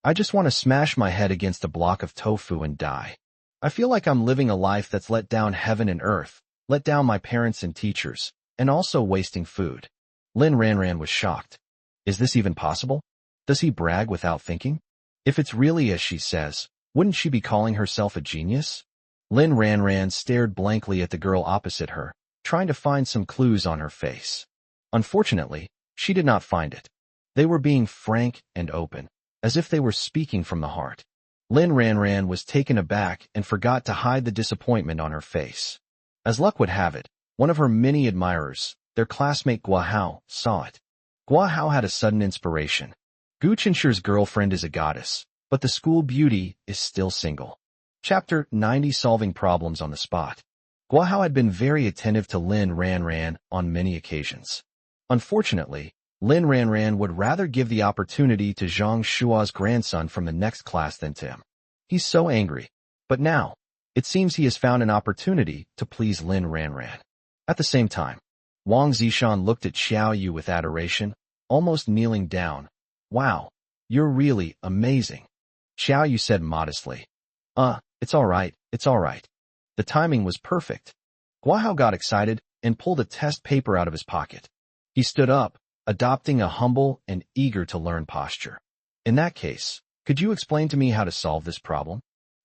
I just want to smash my head against a block of tofu and die. I feel like I'm living a life that's let down heaven and earth, let down my parents and teachers, and also wasting food. Lin Ranran was shocked. Is this even possible? Does he brag without thinking? If it's really as she says, wouldn't she be calling herself a genius? Lin Ranran stared blankly at the girl opposite her, trying to find some clues on her face. Unfortunately, she did not find it. They were being frank and open, as if they were speaking from the heart. Lin Ranran was taken aback and forgot to hide the disappointment on her face. As luck would have it, one of her many admirers, their classmate Gua Hao, saw it. Gua Hao had a sudden inspiration. Gu Chenshur's girlfriend is a goddess, but the school beauty is still single. Chapter 90 Solving Problems on the Spot. Gua Hao had been very attentive to Lin Ranran on many occasions. Unfortunately, Lin Ranran would rather give the opportunity to Zhang Shua's grandson from the next class than to him. He's so angry. But now, it seems he has found an opportunity to please Lin Ranran. At the same time, Wang Zishan looked at Xiao Yu with adoration, almost kneeling down. "Wow, you're really amazing." Xiao Yu said modestly. It's all right. The timing was perfect." Gua Hao got excited and pulled a test paper out of his pocket. He stood up, adopting a humble and eager-to-learn posture. "In that case, could you explain to me how to solve this problem?"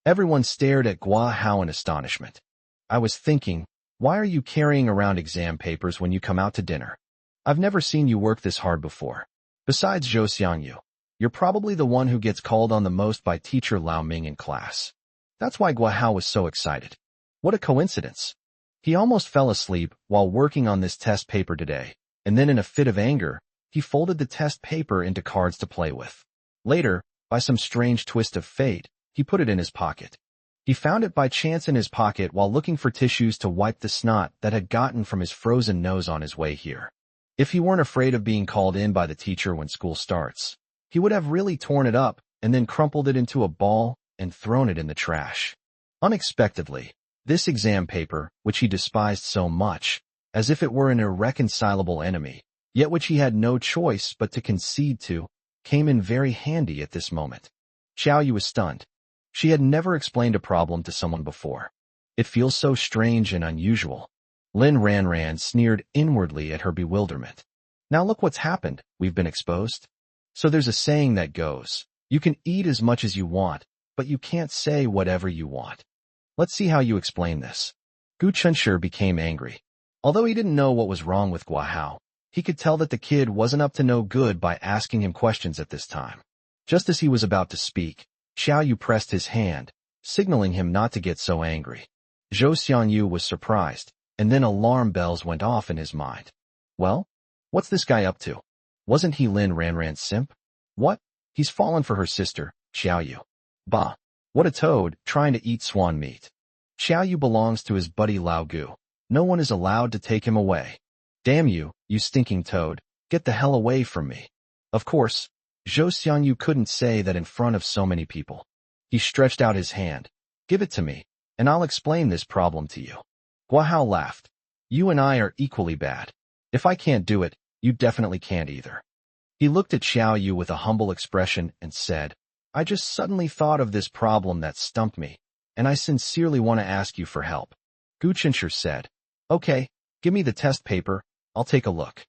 Everyone stared at Gua Hao in astonishment. "I was thinking, why are you carrying around exam papers when you come out to dinner? I've never seen you work this hard before. Besides Zhou Xiangyu, you're probably the one who gets called on the most by teacher Lao Ming in class." That's why Gua Hao was so excited. What a coincidence. He almost fell asleep while working on this test paper today, and then in a fit of anger, he folded the test paper into cards to play with. Later, by some strange twist of fate, he put it in his pocket. He found it by chance in his pocket while looking for tissues to wipe the snot that had gotten from his frozen nose on his way here. If he weren't afraid of being called in by the teacher when school starts, he would have really torn it up and then crumpled it into a ball and thrown it in the trash. Unexpectedly, this exam paper, which he despised so much, as if it were an irreconcilable enemy, yet which he had no choice but to concede to, came in very handy at this moment. Xiaoyu was stunned. She had never explained a problem to someone before. It feels so strange and unusual. Lin Ranran sneered inwardly at her bewilderment. Now look what's happened, we've been exposed. So there's a saying that goes, you can eat as much as you want, but you can't say whatever you want. Let's see how you explain this. Gu Chunshi became angry. Although he didn't know what was wrong with Guahao, he could tell that the kid wasn't up to no good by asking him questions at this time. Just as he was about to speak, Xiaoyu pressed his hand, signaling him not to get so angry. Zhou Xiangyu was surprised, and then alarm bells went off in his mind. Well, what's this guy up to? Wasn't he Lin Ranran's simp? What? He's fallen for her sister, Xiaoyu. Bah! What a toad, trying to eat swan meat. Xiaoyu belongs to his buddy Lao Gu. No one is allowed to take him away. Damn you, you stinking toad, get the hell away from me. Of course, Zhou Xiangyu couldn't say that in front of so many people. He stretched out his hand. Give it to me, and I'll explain this problem to you. Guahao laughed. You and I are equally bad. If I can't do it, you definitely can't either. He looked at Xiaoyu with a humble expression and said, I just suddenly thought of this problem that stumped me, and I sincerely want to ask you for help. Gu Chunshi said, Okay, give me the test paper, I'll take a look.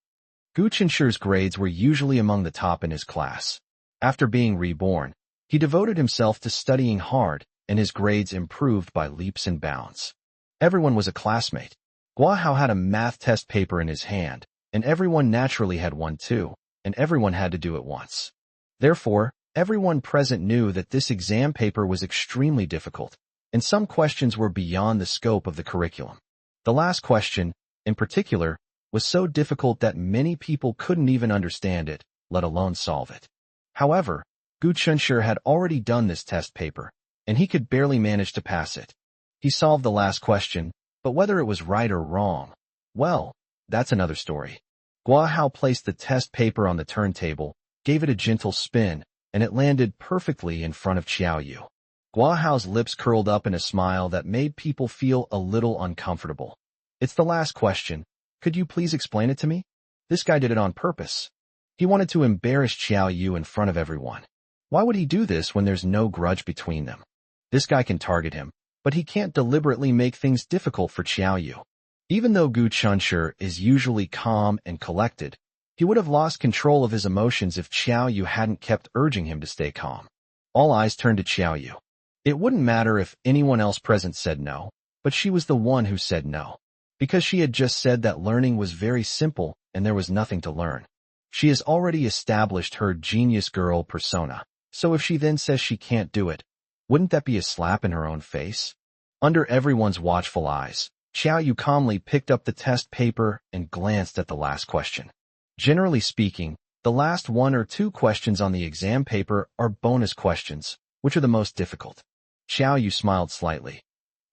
Gu Chunshi's grades were usually among the top in his class. After being reborn, he devoted himself to studying hard, and his grades improved by leaps and bounds. Everyone was a classmate. Guahao had a math test paper in his hand, and everyone naturally had one too, and everyone had to do it once. Therefore, everyone present knew that this exam paper was extremely difficult, and some questions were beyond the scope of the curriculum. The last question, in particular, was so difficult that many people couldn't even understand it, let alone solve it. However, Gu Chunshi had already done this test paper, and he could barely manage to pass it. He solved the last question, but whether it was right or wrong, well, that's another story. Guahao placed the test paper on the turntable, gave it a gentle spin, and it landed perfectly in front of Xiaoyu. Guahao's lips curled up in a smile that made people feel a little uncomfortable. It's the last question. Could you please explain it to me? This guy did it on purpose. He wanted to embarrass Xiaoyu in front of everyone. Why would he do this when there's no grudge between them? This guy can target him, but he can't deliberately make things difficult for Xiaoyu. Even though Gu Chunshi is usually calm and collected, he would have lost control of his emotions if Xiaoyu hadn't kept urging him to stay calm. All eyes turned to Xiaoyu. It wouldn't matter if anyone else present said no, but she was the one who said no. Because she had just said that learning was very simple and there was nothing to learn. She has already established her genius girl persona, so if she then says she can't do it, wouldn't that be a slap in her own face? Under everyone's watchful eyes, Xiaoyu calmly picked up the test paper and glanced at the last question. Generally speaking, the last 1 or 2 questions on the exam paper are bonus questions, which are the most difficult. Xiaoyu smiled slightly.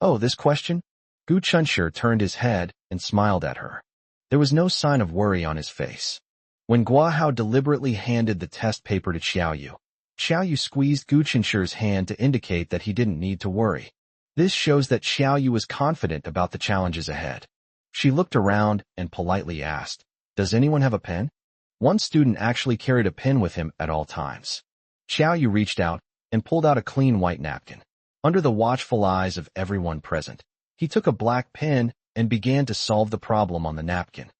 Oh, this question? Gu Chunshi turned his head and smiled at her. There was no sign of worry on his face. When Guahao deliberately handed the test paper to Xiaoyu, Xiaoyu squeezed Gu Chunshi's hand to indicate that he didn't need to worry. This shows that Xiaoyu was confident about the challenges ahead. She looked around and politely asked, Does anyone have a pen? One student actually carried a pen with him at all times. Xiaoyu reached out and pulled out a clean white napkin. Under the watchful eyes of everyone present, he took a black pen and began to solve the problem on the napkin.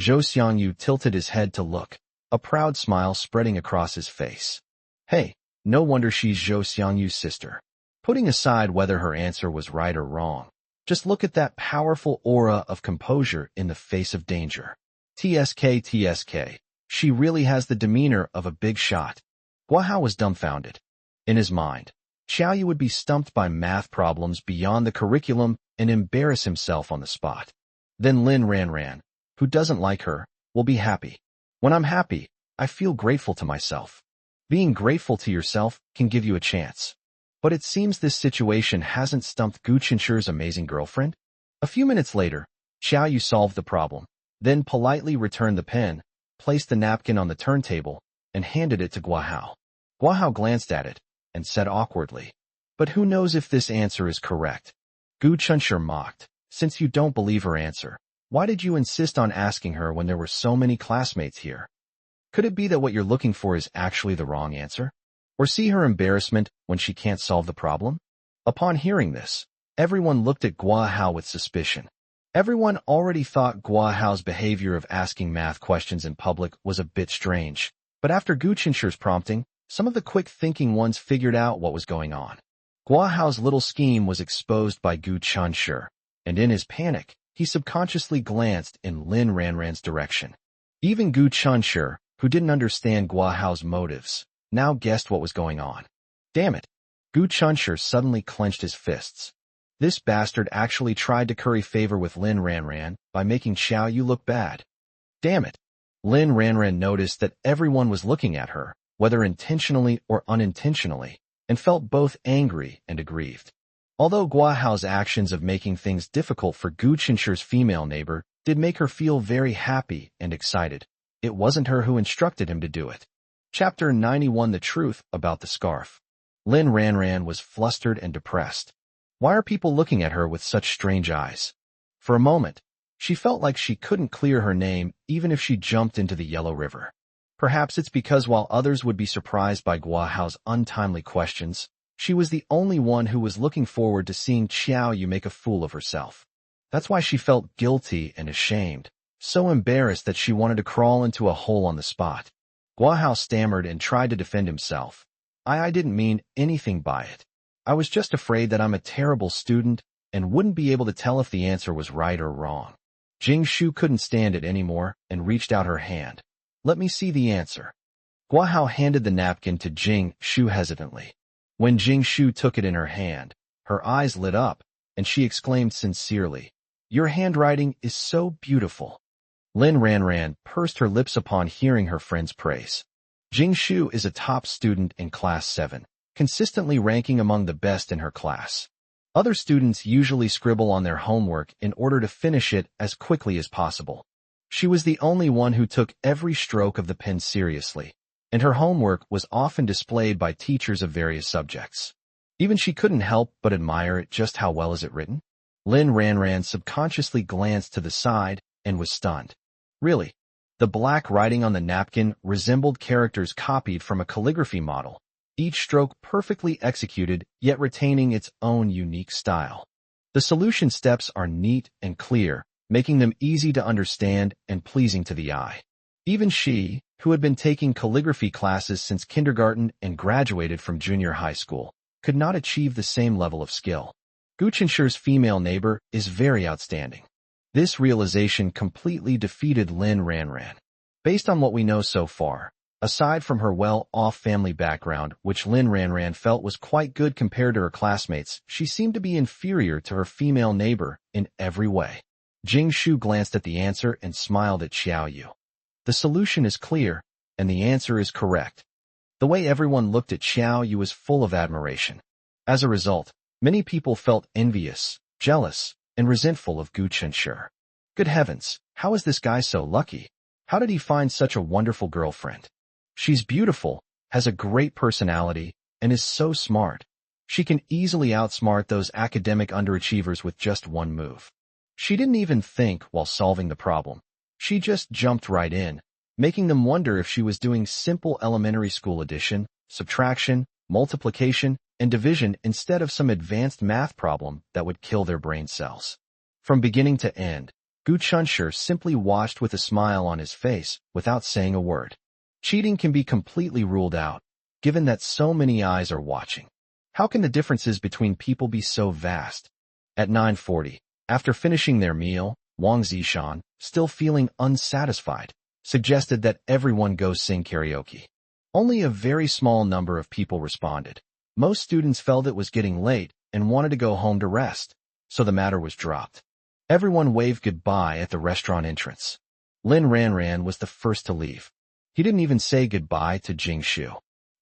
Zhou Xiangyu tilted his head to look, a proud smile spreading across his face. Hey, no wonder she's Zhou Xiangyu's sister. Putting aside whether her answer was right or wrong, just look at that powerful aura of composure in the face of danger. TSK, she really has the demeanor of a big shot. Guahao was dumbfounded. In his mind, Xiaoyu would be stumped by math problems beyond the curriculum and embarrass himself on the spot. Then Lin Ranran, who doesn't like her, will be happy. When I'm happy, I feel grateful to myself. Being grateful to yourself can give you a chance. But it seems this situation hasn't stumped Gu Chunshi's amazing girlfriend. A few minutes later, Xiaoyu solved the problem, then politely returned the pen, placed the napkin on the turntable, and handed it to Guahao. Guahao glanced at it and said awkwardly, But who knows if this answer is correct? Gu Chunshi mocked, Since you don't believe her answer, Why did you insist on asking her when there were so many classmates here? Could it be that what you're looking for is actually the wrong answer? Or see her embarrassment when she can't solve the problem? Upon hearing this, everyone looked at Gua Hao with suspicion. Everyone already thought Gua Hao's behavior of asking math questions in public was a bit strange, but after Gu Qinshi's prompting, some of the quick-thinking ones figured out what was going on. Gua Hao's little scheme was exposed by Gu Qinshi, and in his panic, he subconsciously glanced in Lin Ranran's direction. Even Gu Qinshi, who didn't understand Gua Hao's motives, now guessed what was going on. Damn it! Gu Qinshi suddenly clenched his fists. This bastard actually tried to curry favor with Lin Ranran by making Xiao Yu look bad. Damn it! Lin Ranran noticed that everyone was looking at her, whether intentionally or unintentionally, and felt both angry and aggrieved. Although Gua Hao's actions of making things difficult for Gu Qinshi's female neighbor did make her feel very happy and excited, it wasn't her who instructed him to do it. Chapter 91: The Truth About the Scarf. Lin Ranran was flustered and depressed. Why are people looking at her with such strange eyes? For a moment, she felt like she couldn't clear her name even if she jumped into the Yellow River. Perhaps it's because while others would be surprised by Gua Hao's untimely questions, she was the only one who was looking forward to seeing Xiao Yu make a fool of herself. That's why she felt guilty and ashamed, so embarrassed that she wanted to crawl into a hole on the spot. Gua Hao stammered and tried to defend himself. I didn't mean anything by it. I was just afraid that I'm a terrible student and wouldn't be able to tell if the answer was right or wrong. Jing Shu couldn't stand it anymore and reached out her hand. Let me see the answer. Gua Hao handed the napkin to Jing Shu hesitantly. When Jing Shu took it in her hand, her eyes lit up, and she exclaimed sincerely, "Your handwriting is so beautiful." Lin Ranran pursed her lips upon hearing her friend's praise. Jing Shu is a top student in Class 7, consistently ranking among the best in her class. Other students usually scribble on their homework in order to finish it as quickly as possible. She was the only one who took every stroke of the pen seriously, and her homework was often displayed by teachers of various subjects. Even she couldn't help but admire it. Just how well is it written? Lin Ranran subconsciously glanced to the side and was stunned. Really? The black writing on the napkin resembled characters copied from a calligraphy model, each stroke perfectly executed yet retaining its own unique style. The solution steps are neat and clear, making them easy to understand and pleasing to the eye. Even she, who had been taking calligraphy classes since kindergarten and graduated from junior high school, could not achieve the same level of skill. Gu Qinshi's female neighbor is very outstanding. This realization completely defeated Lin Ranran. Based on what we know so far, aside from her well-off family background, which Lin Ranran felt was quite good compared to her classmates, she seemed to be inferior to her female neighbor in every way. Jing Shu glanced at the answer and smiled at Xiao Yu. The solution is clear, and the answer is correct. The way everyone looked at Xiao Yu was full of admiration. As a result, many people felt envious, jealous, and resentful of Gu Qinshi. Good heavens, how is this guy so lucky? How did he find such a wonderful girlfriend? She's beautiful, has a great personality, and is so smart. She can easily outsmart those academic underachievers with just one move. She didn't even think while solving the problem. She just jumped right in, making them wonder if she was doing simple elementary school addition, subtraction, multiplication, and division instead of some advanced math problem that would kill their brain cells. From beginning to end, Gu Qinshi simply watched with a smile on his face without saying a word. Cheating can be completely ruled out, given that so many eyes are watching. How can the differences between people be so vast? At 9:40, after finishing their meal, Wang Zishan, still feeling unsatisfied, suggested that everyone go sing karaoke. Only a very small number of people responded. Most students felt it was getting late and wanted to go home to rest, so the matter was dropped. Everyone waved goodbye at the restaurant entrance. Lin Ranran was the first to leave. He didn't even say goodbye to Jing Shu.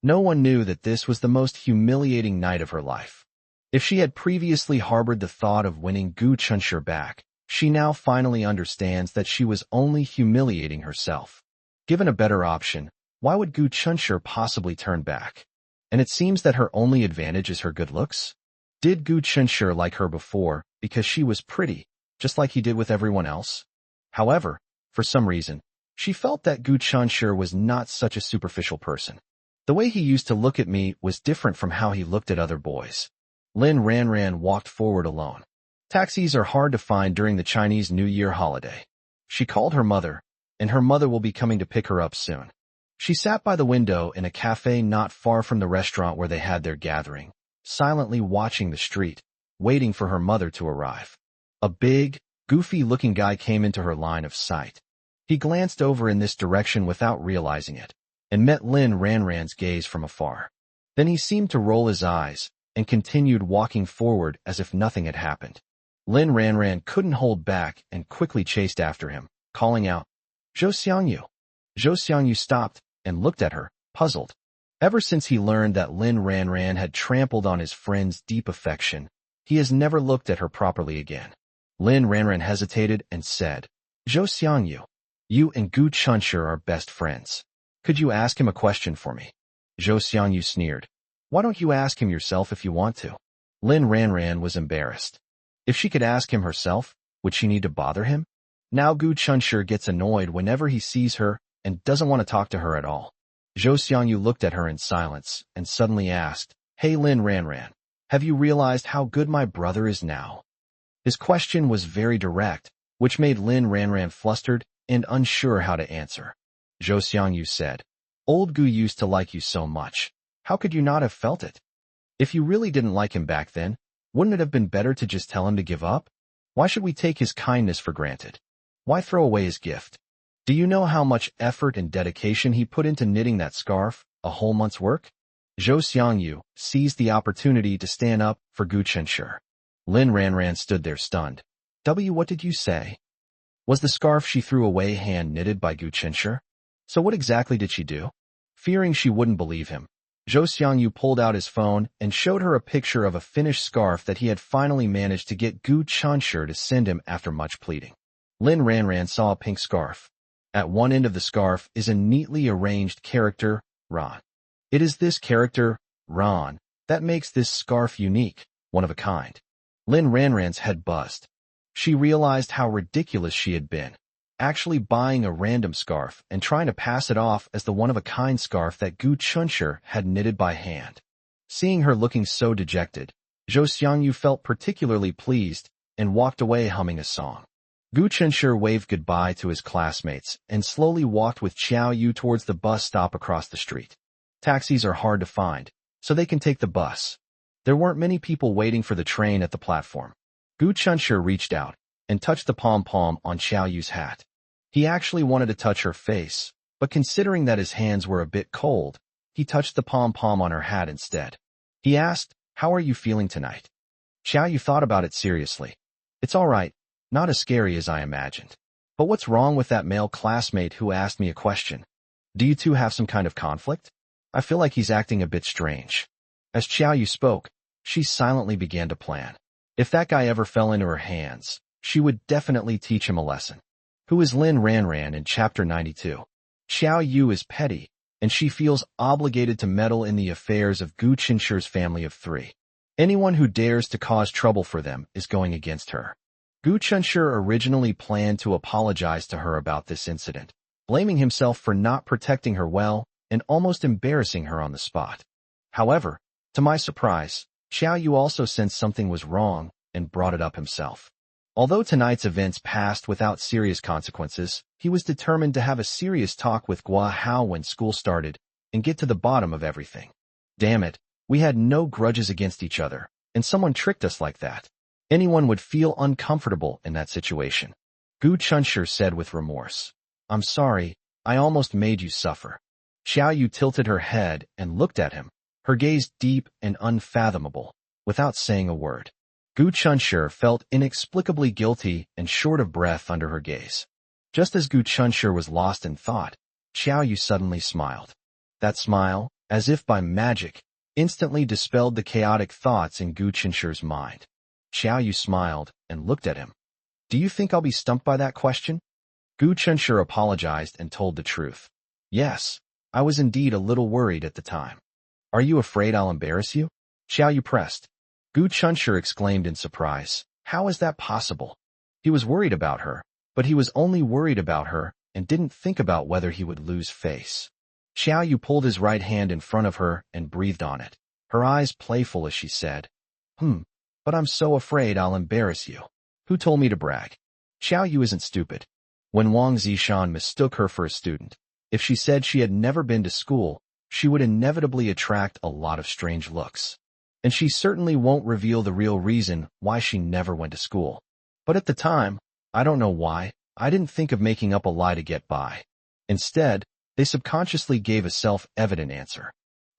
No one knew that this was the most humiliating night of her life. If she had previously harbored the thought of winning Gu Qinshi back, she now finally understands that she was only humiliating herself. Given a better option, why would Gu Qinshi possibly turn back? And it seems that her only advantage is her good looks? Did Gu Qinshi like her before because she was pretty, just like he did with everyone else? However, for some reason, she felt that Gu Chunshur was not such a superficial person. The way he used to look at me was different from how he looked at other boys. Lin Ranran walked forward alone. Taxis are hard to find during the Chinese New Year holiday. She called her mother, and her mother will be coming to pick her up soon. She sat by the window in a cafe not far from the restaurant where they had their gathering, silently watching the street, waiting for her mother to arrive. A big, goofy-looking guy came into her line of sight. He glanced over in this direction without realizing it, and met Lin Ranran's gaze from afar. Then he seemed to roll his eyes, and continued walking forward as if nothing had happened. Lin Ranran couldn't hold back and quickly chased after him, calling out, "Zhou Xiangyu." Zhou Xiangyu stopped and looked at her, puzzled. Ever since he learned that Lin Ranran had trampled on his friend's deep affection, he has never looked at her properly again. Lin Ranran hesitated and said, "Zhou Xiangyu, you and Gu Chunshur are best friends. Could you ask him a question for me?" Zhou Xiangyu sneered. "Why don't you ask him yourself if you want to?" Lin Ranran was embarrassed. If she could ask him herself, would she need to bother him? Now Gu Chunshur gets annoyed whenever he sees her and doesn't want to talk to her at all. Zhou Xiangyu looked at her in silence and suddenly asked, "Hey Lin Ranran, have you realized how good my brother is now?" His question was very direct, which made Lin Ranran flustered and unsure how to answer. Zhou Xiangyu said, "Old Gu used to like you so much. How could you not have felt it? If you really didn't like him back then, wouldn't it have been better to just tell him to give up? Why should we take his kindness for granted? Why throw away his gift? Do you know how much effort and dedication he put into knitting that scarf, a whole month's work?" Zhou Xiangyu seized the opportunity to stand up for Gu Chunshur. Lin Ranran stood there stunned. What did you say? Was the scarf she threw away hand-knitted by Gu Chunshur? So what exactly did she do? Fearing she wouldn't believe him, Zhou Xiangyu pulled out his phone and showed her a picture of a finished scarf that he had finally managed to get Gu Chunshur to send him after much pleading. Lin Ranran saw a pink scarf. At one end of the scarf is a neatly arranged character, Ran. It is this character, Ran, that makes this scarf unique, one of a kind. Lin Ranran's head buzzed. She realized how ridiculous she had been, actually buying a random scarf and trying to pass it off as the one-of-a-kind scarf that Gu Chunshur had knitted by hand. Seeing her looking so dejected, Zhou Xiangyu felt particularly pleased and walked away humming a song. Gu Chunshur waved goodbye to his classmates and slowly walked with Xiao Yu towards the bus stop across the street. Taxis are hard to find, so they can take the bus. There weren't many people waiting for the train at the platform. Gu Chunshur reached out and touched the pom-pom on Xiao Yu's hat. He actually wanted to touch her face, but considering that his hands were a bit cold, he touched the pom-pom on her hat instead. He asked, "How are you feeling tonight?" Xiao Yu thought about it seriously. "It's all right, not as scary as I imagined. But what's wrong with that male classmate who asked me a question? Do you two have some kind of conflict? I feel like he's acting a bit strange." As Xiao Yu spoke, she silently began to plan. If that guy ever fell into her hands, she would definitely teach him a lesson. Who is Lin Ranran in Chapter 92? Xiao Yu is petty, and she feels obligated to meddle in the affairs of Gu Chunshur's family of three. Anyone who dares to cause trouble for them is going against her. Gu Chunshur originally planned to apologize to her about this incident, blaming himself for not protecting her well and almost embarrassing her on the spot. However, to my surprise, Xiao Yu also sensed something was wrong and brought it up himself. Although tonight's events passed without serious consequences, he was determined to have a serious talk with Gua Hao when school started and get to the bottom of everything. Damn it, we had no grudges against each other, and someone tricked us like that. Anyone would feel uncomfortable in that situation. Gu Chunshur said with remorse, "I'm sorry, I almost made you suffer." Xiao Yu tilted her head and looked at him, her gaze deep and unfathomable, without saying a word. Gu Chunshur felt inexplicably guilty and short of breath under her gaze. Just as Gu Chunshur was lost in thought, Xiao Yu suddenly smiled. That smile, as if by magic, instantly dispelled the chaotic thoughts in Gu Chunshur's mind. Xiao Yu smiled and looked at him. "Do you think I'll be stumped by that question?" Gu Chunshur apologized and told the truth. "Yes, I was indeed a little worried at the time." "Are you afraid I'll embarrass you?" Xiao Yu pressed. Gu Chunshur exclaimed in surprise, "How is that possible?" He was worried about her, but he was only worried about her and didn't think about whether he would lose face. Xiao Yu pulled his right hand in front of her and breathed on it, her eyes playful as she said, but I'm so afraid I'll embarrass you. Who told me to brag? Xiao Yu isn't stupid. When Wang Zishan mistook her for a student, if she said she had never been to school, she would inevitably attract a lot of strange looks. And she certainly won't reveal the real reason why she never went to school. But at the time, I don't know why, I didn't think of making up a lie to get by. Instead, they subconsciously gave a self-evident answer.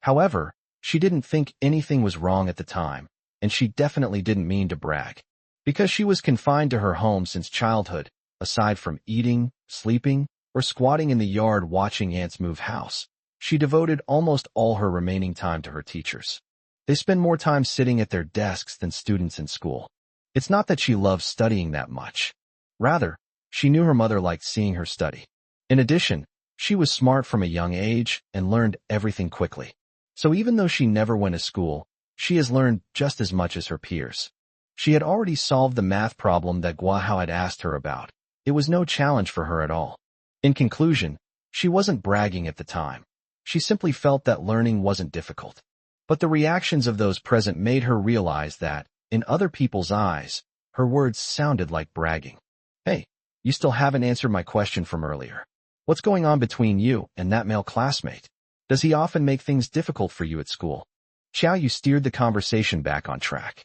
However, she didn't think anything was wrong at the time, and she definitely didn't mean to brag. Because she was confined to her home since childhood, aside from eating, sleeping, or squatting in the yard watching ants move house, she devoted almost all her remaining time to her teachers. They spend more time sitting at their desks than students in school. It's not that she loved studying that much. Rather, she knew her mother liked seeing her study. In addition, she was smart from a young age and learned everything quickly. So even though she never went to school, she has learned just as much as her peers. She had already solved the math problem that Guahao had asked her about. It was no challenge for her at all. In conclusion, she wasn't bragging at the time. She simply felt that learning wasn't difficult. But the reactions of those present made her realize that, in other people's eyes, her words sounded like bragging. Hey, you still haven't answered my question from earlier. What's going on between you and that male classmate? Does he often make things difficult for you at school? Xiao Yu steered the conversation back on track.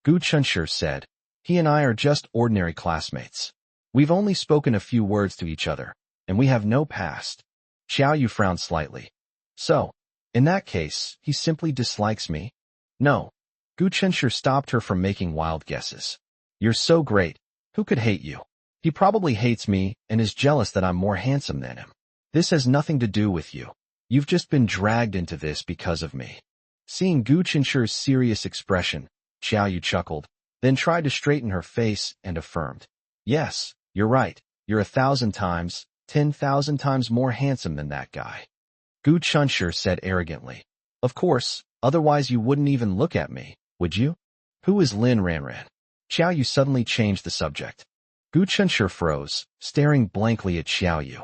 Gu Chunshi said, he and I are just ordinary classmates. We've only spoken a few words to each other, and we have no past. Xiao Yu frowned slightly. So, in that case, he simply dislikes me? No. Gu Chunshi stopped her from making wild guesses. You're so great. Who could hate you? He probably hates me and is jealous that I'm more handsome than him. This has nothing to do with you. You've just been dragged into this because of me. Seeing Gu Chunshi's serious expression, Xiao Yu chuckled, then tried to straighten her face and affirmed. Yes, you're right. You're 1,000 times, 10,000 times more handsome than that guy. Gu Chunshi said arrogantly. Of course, otherwise you wouldn't even look at me, would you? Who is Lin Ranran? Xiao Yu suddenly changed the subject. Gu Chunshi froze, staring blankly at Xiao Yu.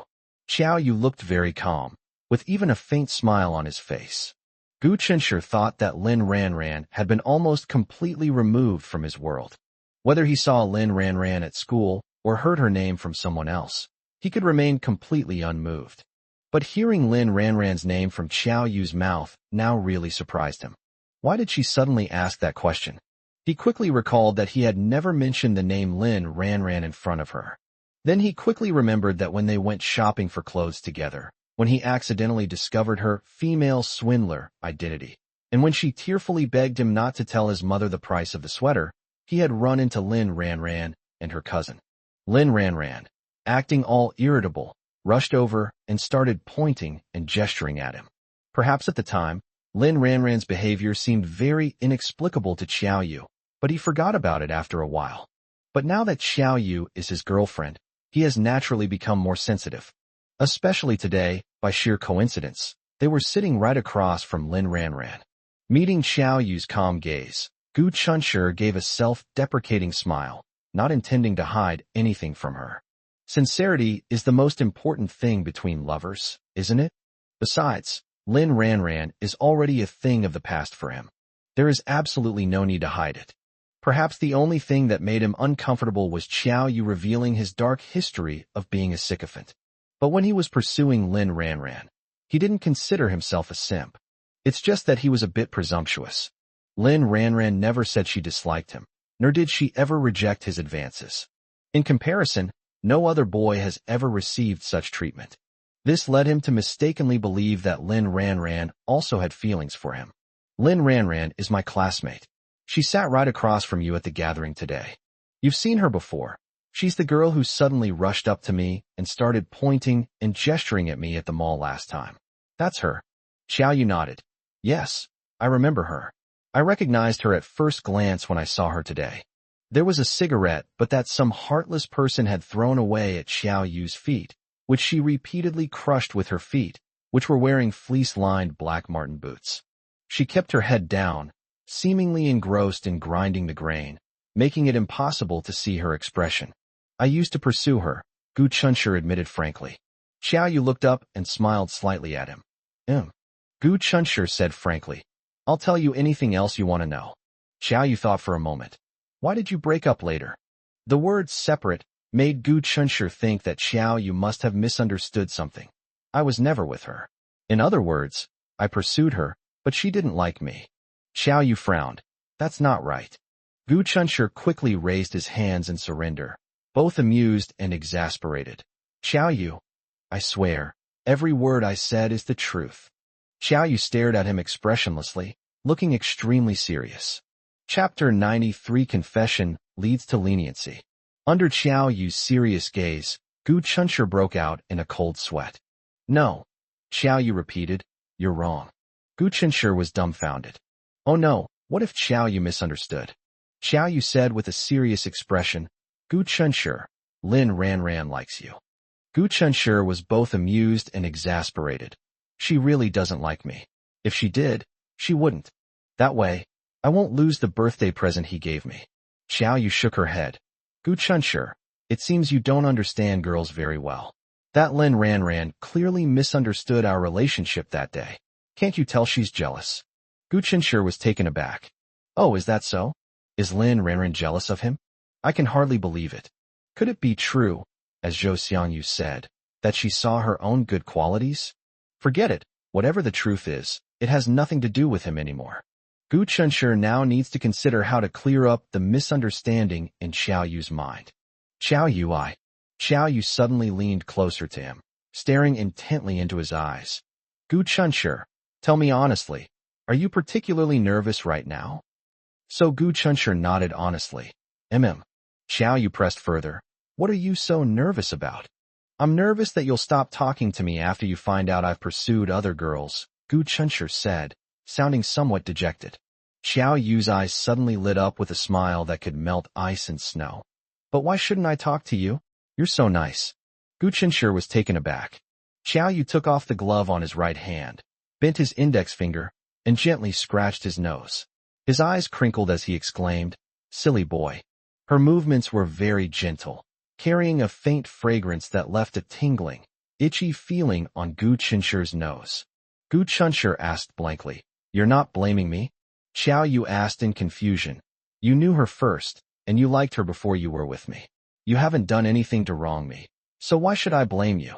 Xiao Yu looked very calm, with even a faint smile on his face. Gu Chunshi thought that Lin Ranran had been almost completely removed from his world. Whether he saw Lin Ranran at school or heard her name from someone else, he could remain completely unmoved. But hearing Lin Ranran's name from Xiao Yu's mouth now really surprised him. Why did she suddenly ask that question? He quickly recalled that he had never mentioned the name Lin Ranran in front of her. Then he quickly remembered that when they went shopping for clothes together, when he accidentally discovered her female swindler identity, and when she tearfully begged him not to tell his mother the price of the sweater, he had run into Lin Ranran and her cousin. Lin Ranran, acting all irritable, rushed over and started pointing and gesturing at him. Perhaps at the time, Lin Ranran's behavior seemed very inexplicable to Xiao Yu, but he forgot about it after a while. But now that Xiao Yu is his girlfriend, he has naturally become more sensitive. Especially today, by sheer coincidence, they were sitting right across from Lin Ranran. Meeting Xiao Yu's calm gaze, Gu Chunshi gave a self-deprecating smile, not intending to hide anything from her. Sincerity is the most important thing between lovers, isn't it? Besides, Lin Ranran is already a thing of the past for him. There is absolutely no need to hide it. Perhaps the only thing that made him uncomfortable was Xiao Yu revealing his dark history of being a sycophant. But when he was pursuing Lin Ranran, he didn't consider himself a simp. It's just that he was a bit presumptuous. Lin Ranran never said she disliked him, nor did she ever reject his advances. In comparison, no other boy has ever received such treatment. This led him to mistakenly believe that Lin Ranran also had feelings for him. Lin Ranran is my classmate. She sat right across from you at the gathering today. You've seen her before. She's the girl who suddenly rushed up to me and started pointing and gesturing at me at the mall last time. That's her. Xiao Yu nodded. Yes, I remember her. I recognized her at first glance when I saw her today. There was a cigarette, but that some heartless person had thrown away at Xiao Yu's feet, which she repeatedly crushed with her feet, which were wearing fleece-lined black marten boots. She kept her head down, seemingly engrossed in grinding the grain, making it impossible to see her expression. I used to pursue her, Gu Chunshur admitted frankly. Xiao Yu looked up and smiled slightly at him. Gu Chunshur said frankly. I'll tell you anything else you want to know. Xiao Yu thought for a moment. Why did you break up later? The word separate made Gu Chunshur think that Xiao Yu must have misunderstood something. I was never with her. In other words, I pursued her, but she didn't like me. Xiao Yu frowned. That's not right. Gu Chunshur quickly raised his hands in surrender, both amused and exasperated. Xiao Yu, I swear, every word I said is the truth. Xiao Yu stared at him expressionlessly, looking extremely serious. Chapter 93 Confession leads to leniency. Under Xiao Yu's serious gaze, Gu Chunshur broke out in a cold sweat. No. Xiao Yu repeated, you're wrong. Gu Chunshur was dumbfounded. Oh no, what if Xiao Yu misunderstood? Xiao Yu said with a serious expression, Gu Chunshur, Lin Ranran likes you. Gu Chunshur was both amused and exasperated. She really doesn't like me. If she did, she wouldn't. That way, I won't lose the birthday present he gave me. Xiao Yu shook her head. Gu Chunshur, it seems you don't understand girls very well. That Lin Ranran clearly misunderstood our relationship that day. Can't you tell she's jealous? Gu Chunshur was taken aback. Oh, is that so? Is Lin Ranran jealous of him? I can hardly believe it. Could it be true, as Zhou Xiangyu said, that she saw her own good qualities? Forget it. Whatever the truth is, it has nothing to do with him anymore. Gu Chunshur now needs to consider how to clear up the misunderstanding in Xiao Yu's mind. Xiao Yu suddenly leaned closer to him, staring intently into his eyes. Gu Chunshur, tell me honestly, are you particularly nervous right now? So Gu Chunshur nodded honestly. Xiao Yu pressed further. What are you so nervous about? I'm nervous that you'll stop talking to me after you find out I've pursued other girls, Gu Chunshur said, sounding somewhat dejected. Xiao Yu's eyes suddenly lit up with a smile that could melt ice and snow. But why shouldn't I talk to you? You're so nice. Gu Chunshur was taken aback. Xiao Yu took off the glove on his right hand, bent his index finger, and gently scratched his nose. His eyes crinkled as he exclaimed, silly boy. Her movements were very gentle, carrying a faint fragrance that left a tingling, itchy feeling on Gu Chunshur's nose. Gu Chunshur asked blankly, you're not blaming me? Xiao Yu asked in confusion. You knew her first, and you liked her before you were with me. You haven't done anything to wrong me, so why should I blame you?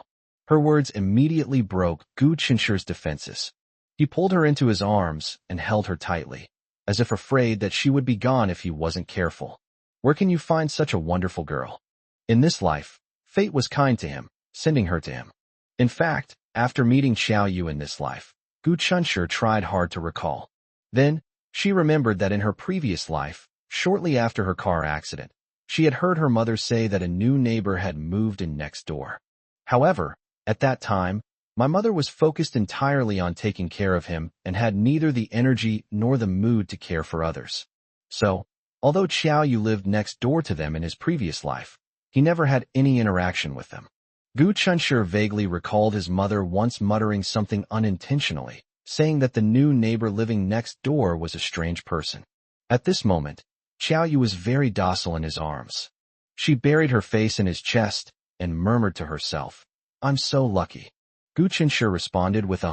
Her words immediately broke Gu Chunshur's defenses. He pulled her into his arms and held her tightly, as if afraid that she would be gone if he wasn't careful. Where can you find such a wonderful girl? In this life, fate was kind to him, sending her to him. In fact, after meeting Xiao Yu in this life, Gu Chunshur tried hard to recall. Then, she remembered that in her previous life, shortly after her car accident, she had heard her mother say that a new neighbor had moved in next door. However, at that time, my mother was focused entirely on taking care of him and had neither the energy nor the mood to care for others. So, although Xiao Yu lived next door to them in his previous life, he never had any interaction with them. Gu Chunshur vaguely recalled his mother once muttering something unintentionally, saying that the new neighbor living next door was a strange person. At this moment, Xiao Yu was very docile in his arms. She buried her face in his chest and murmured to herself, I'm so lucky. Gu Chunshur responded with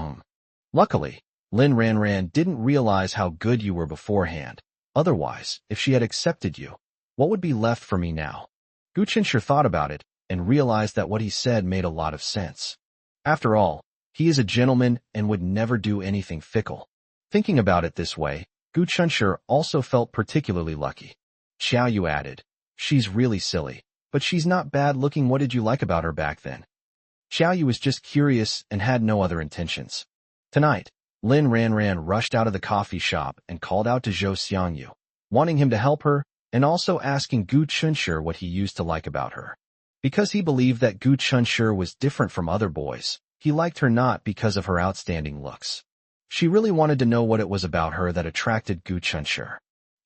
Luckily, Lin Ranran didn't realize how good you were beforehand. Otherwise, if she had accepted you, what would be left for me now? Gu Chunshur thought about it and realized that what he said made a lot of sense. After all, he is a gentleman and would never do anything fickle. Thinking about it this way, Gu Chunshur also felt particularly lucky. Xiao Yu added, she's really silly, but she's not bad looking. What did you like about her back then? Xiao Yu was just curious and had no other intentions. Tonight, Lin Ranran rushed out of the coffee shop and called out to Zhou Xiangyu, wanting him to help her and also asking Gu Chunshur what he used to like about her. Because he believed that Gu Chunshur was different from other boys, he liked her not because of her outstanding looks. She really wanted to know what it was about her that attracted Gu Chunshur.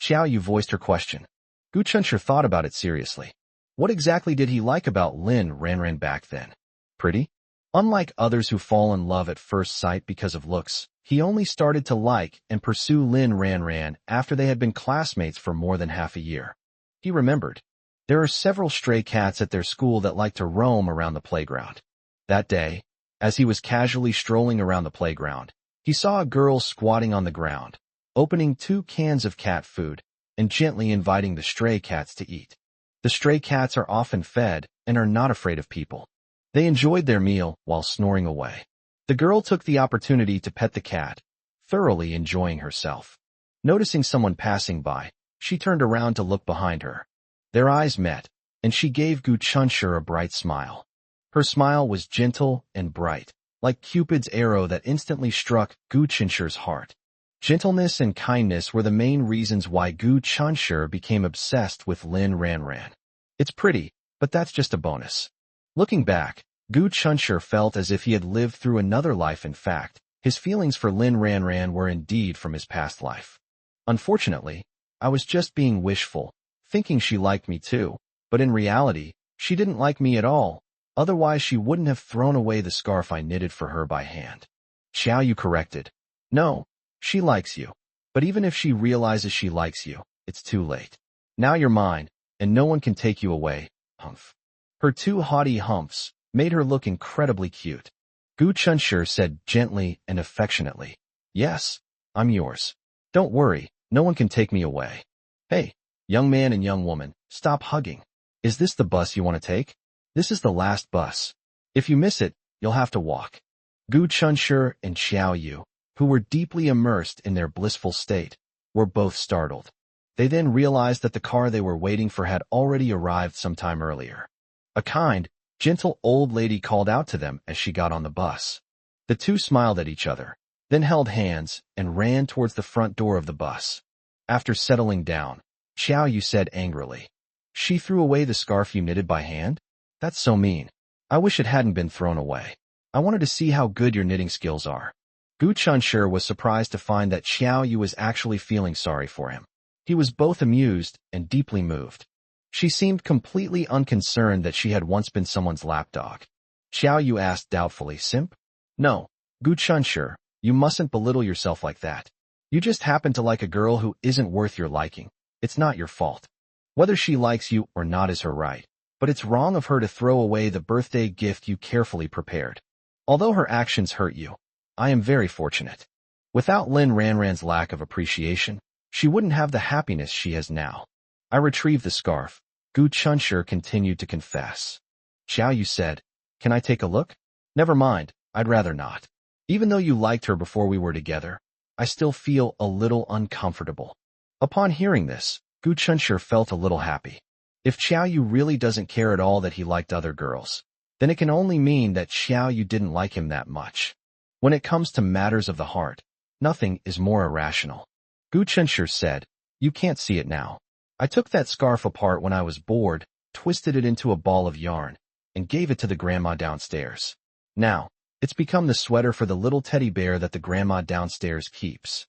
Xiao Yu voiced her question. Gu Chunshur thought about it seriously. What exactly did he like about Lin Ranran back then? Pretty? Unlike others who fall in love at first sight because of looks, he only started to like and pursue Lin Ranran after they had been classmates for more than half a year. He remembered. There are several stray cats at their school that like to roam around the playground. That day, as he was casually strolling around the playground, he saw a girl squatting on the ground, opening 2 cans of cat food and gently inviting the stray cats to eat. The stray cats are often fed and are not afraid of people. They enjoyed their meal while snoring away. The girl took the opportunity to pet the cat, thoroughly enjoying herself. Noticing someone passing by, she turned around to look behind her. Their eyes met, and she gave Gu Chunshur a bright smile. Her smile was gentle and bright, like Cupid's arrow that instantly struck Gu Chunshur's heart. Gentleness and kindness were the main reasons why Gu Chunshur became obsessed with Lin Ranran. It's pretty, but that's just a bonus. Looking back, Gu Chunshur felt as if he had lived through another life. In fact, his feelings for Lin Ranran were indeed from his past life. Unfortunately, I was just being wishful, thinking she liked me too, but in reality, she didn't like me at all, otherwise she wouldn't have thrown away the scarf I knitted for her by hand. Xiao Yu corrected. No, she likes you. But even if she realizes she likes you, it's too late. Now you're mine, and no one can take you away, humph. Her 2 haughty humphs made her look incredibly cute. Gu Chunshur said gently and affectionately, Yes, I'm yours. Don't worry, no one can take me away. Hey, young man and young woman, stop hugging. Is this the bus you want to take? This is the last bus. If you miss it, you'll have to walk. Gu Chunshur and Xiao Yu, who were deeply immersed in their blissful state, were both startled. They then realized that the car they were waiting for had already arrived some time earlier. A kind, gentle old lady called out to them as she got on the bus. The 2 smiled at each other, then held hands and ran towards the front door of the bus. After settling down, Xiao Yu said angrily, She threw away the scarf you knitted by hand? That's so mean. I wish it hadn't been thrown away. I wanted to see how good your knitting skills are. Gu Chunshur was surprised to find that Xiao Yu was actually feeling sorry for him. He was both amused and deeply moved. She seemed completely unconcerned that she had once been someone's lapdog. Xiao Yu asked doubtfully, Simp? No, Gu Chunshur, you mustn't belittle yourself like that. You just happen to like a girl who isn't worth your liking. It's not your fault. Whether she likes you or not is her right, but it's wrong of her to throw away the birthday gift you carefully prepared. Although her actions hurt you, I am very fortunate. Without Lin Ranran's lack of appreciation, she wouldn't have the happiness she has now. I retrieved the scarf. Gu Chunshur continued to confess. Xiao Yu said, Can I take a look? Never mind, I'd rather not. Even though you liked her before we were together, I still feel a little uncomfortable. Upon hearing this, Gu Chunshur felt a little happy. If Xiao Yu really doesn't care at all that he liked other girls, then it can only mean that Xiao Yu didn't like him that much. When it comes to matters of the heart, nothing is more irrational. Gu Chunshur said, You can't see it now. I took that scarf apart when I was bored, twisted it into a ball of yarn, and gave it to the grandma downstairs. Now, it's become the sweater for the little teddy bear that the grandma downstairs keeps.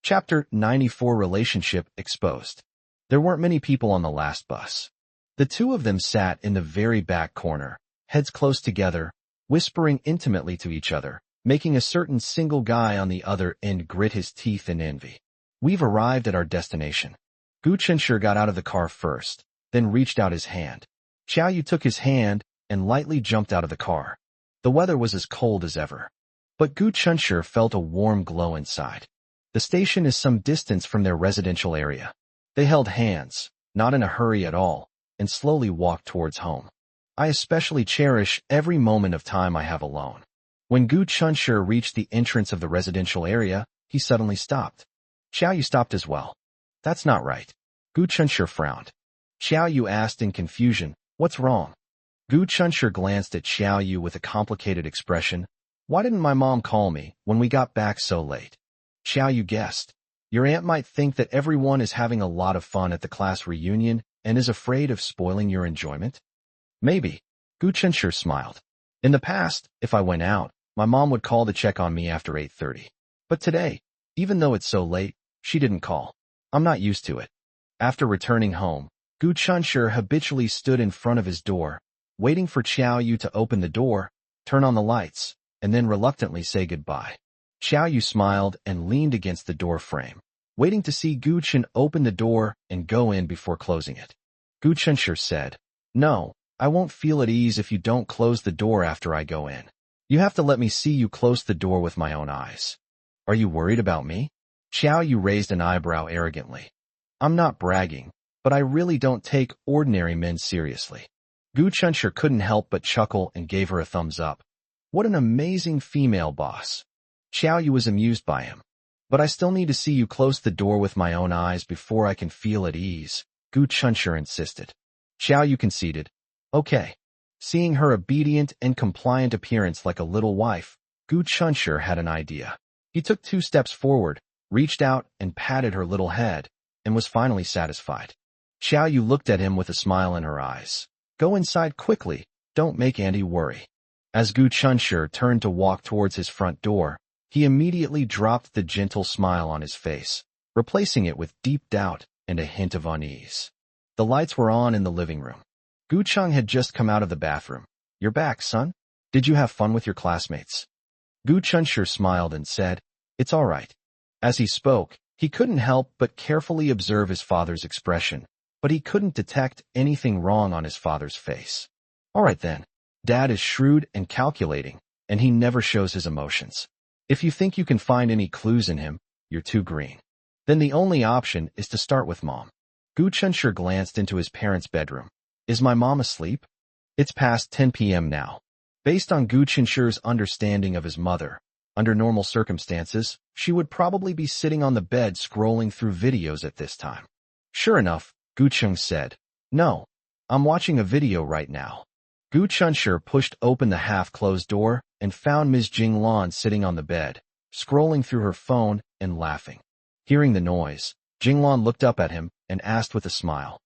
Chapter 94 Relationship Exposed. There weren't many people on the last bus. The 2 of them sat in the very back corner, heads close together, whispering intimately to each other, making a certain single guy on the other end grit his teeth in envy. We've arrived at our destination. Gu Chunshur got out of the car first, then reached out his hand. Xiao Yu took his hand and lightly jumped out of the car. The weather was as cold as ever. But Gu Chunshur felt a warm glow inside. The station is some distance from their residential area. They held hands, not in a hurry at all, and slowly walked towards home. I especially cherish every moment of time I have alone. When Gu Chunshur reached the entrance of the residential area, he suddenly stopped. Xiao Yu stopped as well. That's not right. Gu Chunshur frowned. Xiao Yu asked in confusion, What's wrong? Gu Chunshur glanced at Xiao Yu with a complicated expression. Why didn't my mom call me when we got back so late? Xiao Yu guessed. Your aunt might think that everyone is having a lot of fun at the class reunion and is afraid of spoiling your enjoyment? Maybe. Gu Chunshur smiled. In the past, if I went out, my mom would call to check on me after 8:30. But today, even though it's so late, she didn't call. I'm not used to it. After returning home, Gu Chunshur habitually stood in front of his door, waiting for Xiao Yu to open the door, turn on the lights, and then reluctantly say goodbye. Xiao Yu smiled and leaned against the door frame, waiting to see Gu Chun open the door and go in before closing it. Gu Chunshur said. No, I won't feel at ease if you don't close the door after I go in. You have to let me see you close the door with my own eyes. Are you worried about me? Xiao Yu raised an eyebrow arrogantly. I'm not bragging, but I really don't take ordinary men seriously. Gu Chunshur couldn't help but chuckle and gave her a thumbs up. What an amazing female boss. Xiao Yu was amused by him. But I still need to see you close the door with my own eyes before I can feel at ease, Gu Chunshur insisted. Xiao Yu conceded. Okay. Seeing her obedient and compliant appearance like a little wife, Gu Chunshur had an idea. He took 2 steps forward, reached out and patted her little head, and was finally satisfied. Xiao Yu looked at him with a smile in her eyes. Go inside quickly, don't make Andy worry. As Gu Chunshur turned to walk towards his front door, he immediately dropped the gentle smile on his face, replacing it with deep doubt and a hint of unease. The lights were on in the living room. Gu Chung had just come out of the bathroom. You're back, son? Did you have fun with your classmates? Gu Chunshur smiled and said, It's all right. As he spoke, he couldn't help but carefully observe his father's expression, but he couldn't detect anything wrong on his father's face. All right then. Dad is shrewd and calculating, and he never shows his emotions. If you think you can find any clues in him, you're too green. Then the only option is to start with Mom. Gu Chunshur glanced into his parents' bedroom. Is my mom asleep? It's past 10 p.m. now. Based on Gu Chunshur's understanding of his mother, under normal circumstances, she would probably be sitting on the bed scrolling through videos at this time. Sure enough, Gu Chung said, No, I'm watching a video right now. Gu Chunshur pushed open the half-closed door and found Ms. Jinglan sitting on the bed, scrolling through her phone and laughing. Hearing the noise, Jinglan looked up at him and asked with a smile,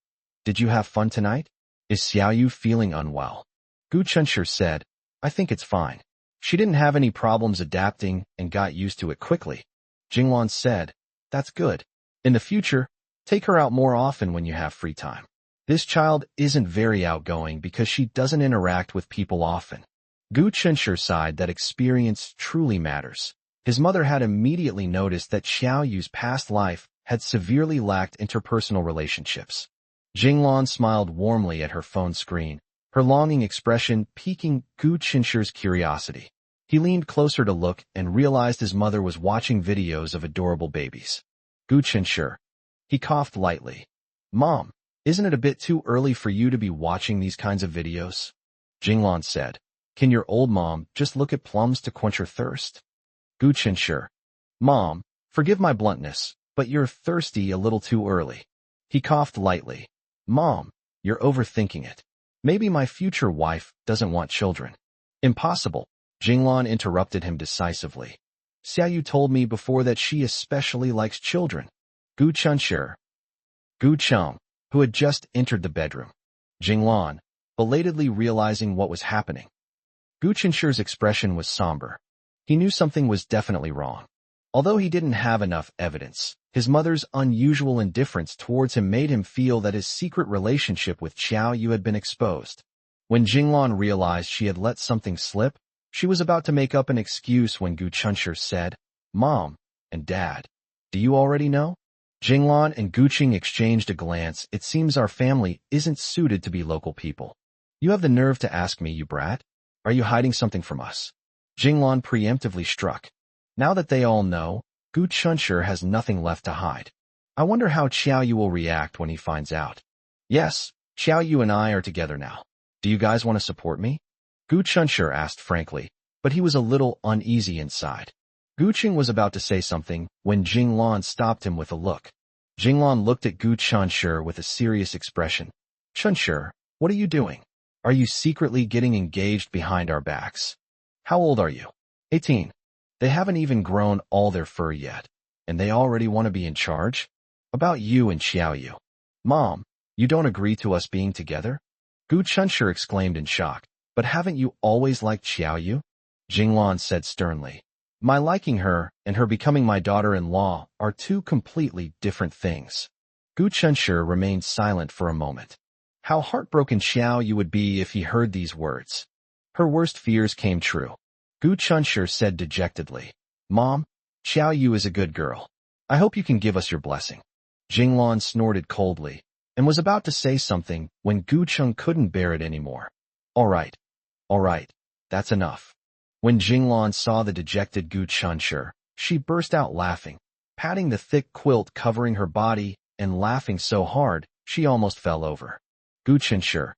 Did you have fun tonight? Is Xiao Yu feeling unwell? Gu Chunshur said, I think it's fine. She didn't have any problems adapting and got used to it quickly. Jinglan said, That's good. In the future, take her out more often when you have free time. This child isn't very outgoing because she doesn't interact with people often. Gu Chunshur sighed that experience truly matters. His mother had immediately noticed that Xiao Yu's past life had severely lacked interpersonal relationships. Jinglan smiled warmly at her phone screen, her longing expression piquing Gu Chunshur's curiosity. He leaned closer to look and realized his mother was watching videos of adorable babies. Gu Chunshur. He coughed lightly. Mom, isn't it a bit too early for you to be watching these kinds of videos? Jinglan said. Can your old mom just look at plums to quench her thirst? Gu Chunshur. Mom, forgive my bluntness, but you're thirsty a little too early. He coughed lightly. Mom, you're overthinking it. Maybe my future wife doesn't want children. Impossible. Jinglan interrupted him decisively. Xiao Yu told me before that she especially likes children. Gu Chunshur. Gu Chung, who had just entered the bedroom. Jinglan, belatedly realizing what was happening. Gu Chunshur's expression was somber. He knew something was definitely wrong. Although he didn't have enough evidence, his mother's unusual indifference towards him made him feel that his secret relationship with Xiao Yu had been exposed. When Jinglan realized she had let something slip, she was about to make up an excuse when Gu Chunshur said, Mom and Dad, do you already know? Jinglan and Gu Ching exchanged a glance. It seems our family isn't suited to be local people. You have the nerve to ask me, you brat? Are you hiding something from us? Jinglan preemptively struck. Now that they all know, Gu Chunshur has nothing left to hide. I wonder how Xiao Yu will react when he finds out. Yes, Xiao Yu and I are together now. Do you guys want to support me? Gu Chunshur asked frankly, but he was a little uneasy inside. Gu Ching was about to say something when Jinglan stopped him with a look. Jinglan looked at Gu Chunshur with a serious expression. Chunshur, what are you doing? Are you secretly getting engaged behind our backs? How old are you? 18. They haven't even grown all their fur yet, and they already want to be in charge? About you and Xiao Yu. Mom, you don't agree to us being together? Gu Chunshur exclaimed in shock. But haven't you always liked Xiao Yu? Jinglan said sternly. My liking her and her becoming my daughter-in-law are two completely different things. Gu Chunshur remained silent for a moment. How heartbroken Xiao Yu would be if he heard these words. Her worst fears came true. Gu Chunshur said dejectedly, Mom, Xiao Yu is a good girl. I hope you can give us your blessing. Jinglan snorted coldly. and was about to say something when Gu Cheng couldn't bear it anymore. All right, that's enough. When Jinglan saw the dejected Gu Chunshi, she burst out laughing, patting the thick quilt covering her body and laughing so hard she almost fell over. Gu Chunshi.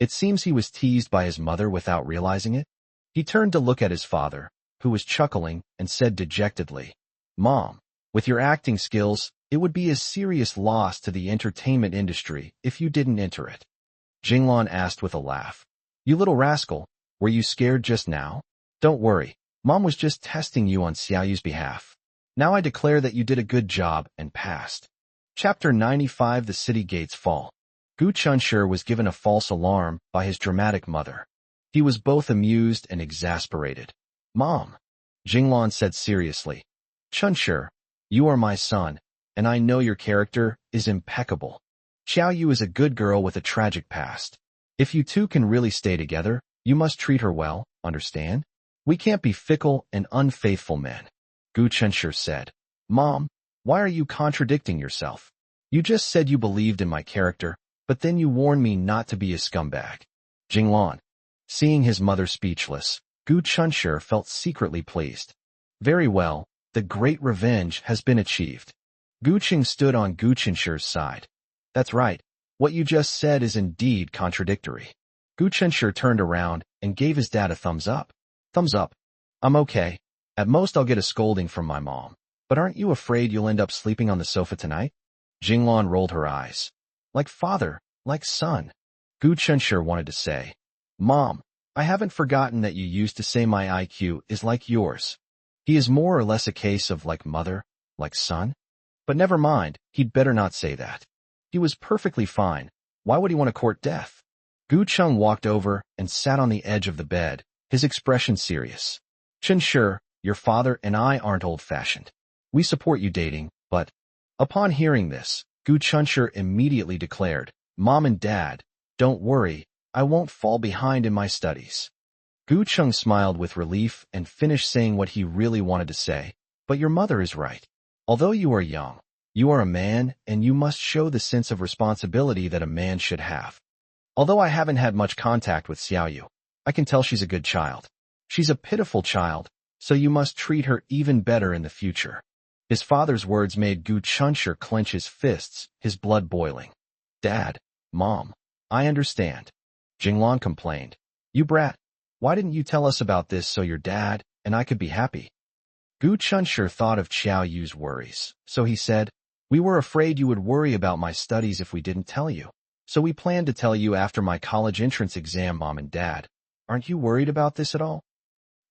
It seems he was teased by his mother without realizing it. He turned to look at his father, who was chuckling, and said dejectedly, "Mom, with your acting skills, it would be a serious loss to the entertainment industry if you didn't enter it." Jinglan asked with a laugh, "You little rascal, were you scared just now? Don't worry, Mom was just testing you on Xiaoyu's behalf. Now I declare that you did a good job and passed." Chapter 95. The City Gates Fall. Gu Chunshi was given a false alarm by his dramatic mother. He was both amused and exasperated. "Mom," Jinglan said seriously, "Chunshi, you are my son, and I know your character is impeccable. Xiaoyu is a good girl with a tragic past. If you two can really stay together, you must treat her well, understand? We can't be fickle and unfaithful men." Gu Chunshi said, "Mom, why are you contradicting yourself? You just said you believed in my character, but then you warned me not to be a scumbag." Jinglan. Seeing his mother speechless, Gu Chunshi felt secretly pleased. Very well, the great revenge has been achieved. Gu Cheng stood on Gu Chunshi's side. "That's right, what you just said is indeed contradictory." Gu Chunshi turned around and gave his dad a thumbs up. "Thumbs up. I'm okay. At most I'll get a scolding from my mom. But aren't you afraid you'll end up sleeping on the sofa tonight?" Jinglan rolled her eyes. "Like father, like son." Gu Chunshi wanted to say, "Mom, I haven't forgotten that you used to say my IQ is like yours. He is more or less a case of like mother, like son. But never mind, he'd better not say that. He was perfectly fine. Why would he want to court death?" Gu Cheng walked over and sat on the edge of the bed, his expression serious. "Chunshi, your father and I aren't old-fashioned. We support you dating, but..." Upon hearing this, Gu Chunshi immediately declared, "Mom and Dad, don't worry, I won't fall behind in my studies." Gu Cheng smiled with relief and finished saying what he really wanted to say, "But your mother is right. Although you are young, you are a man and you must show the sense of responsibility that a man should have. Although I haven't had much contact with Xiaoyu, I can tell she's a good child. She's a pitiful child, so you must treat her even better in the future." His father's words made Gu Chunshi clench his fists, his blood boiling. "Dad, Mom, I understand." Jinglan complained, "You brat, why didn't you tell us about this so your dad and I could be happy?" Gu Chunshi thought of Xiaoyu's worries, so he said, "We were afraid you would worry about my studies if we didn't tell you. So we planned to tell you after my college entrance exam, Mom and Dad. Aren't you worried about this at all?"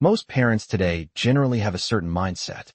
Most parents today generally have a certain mindset.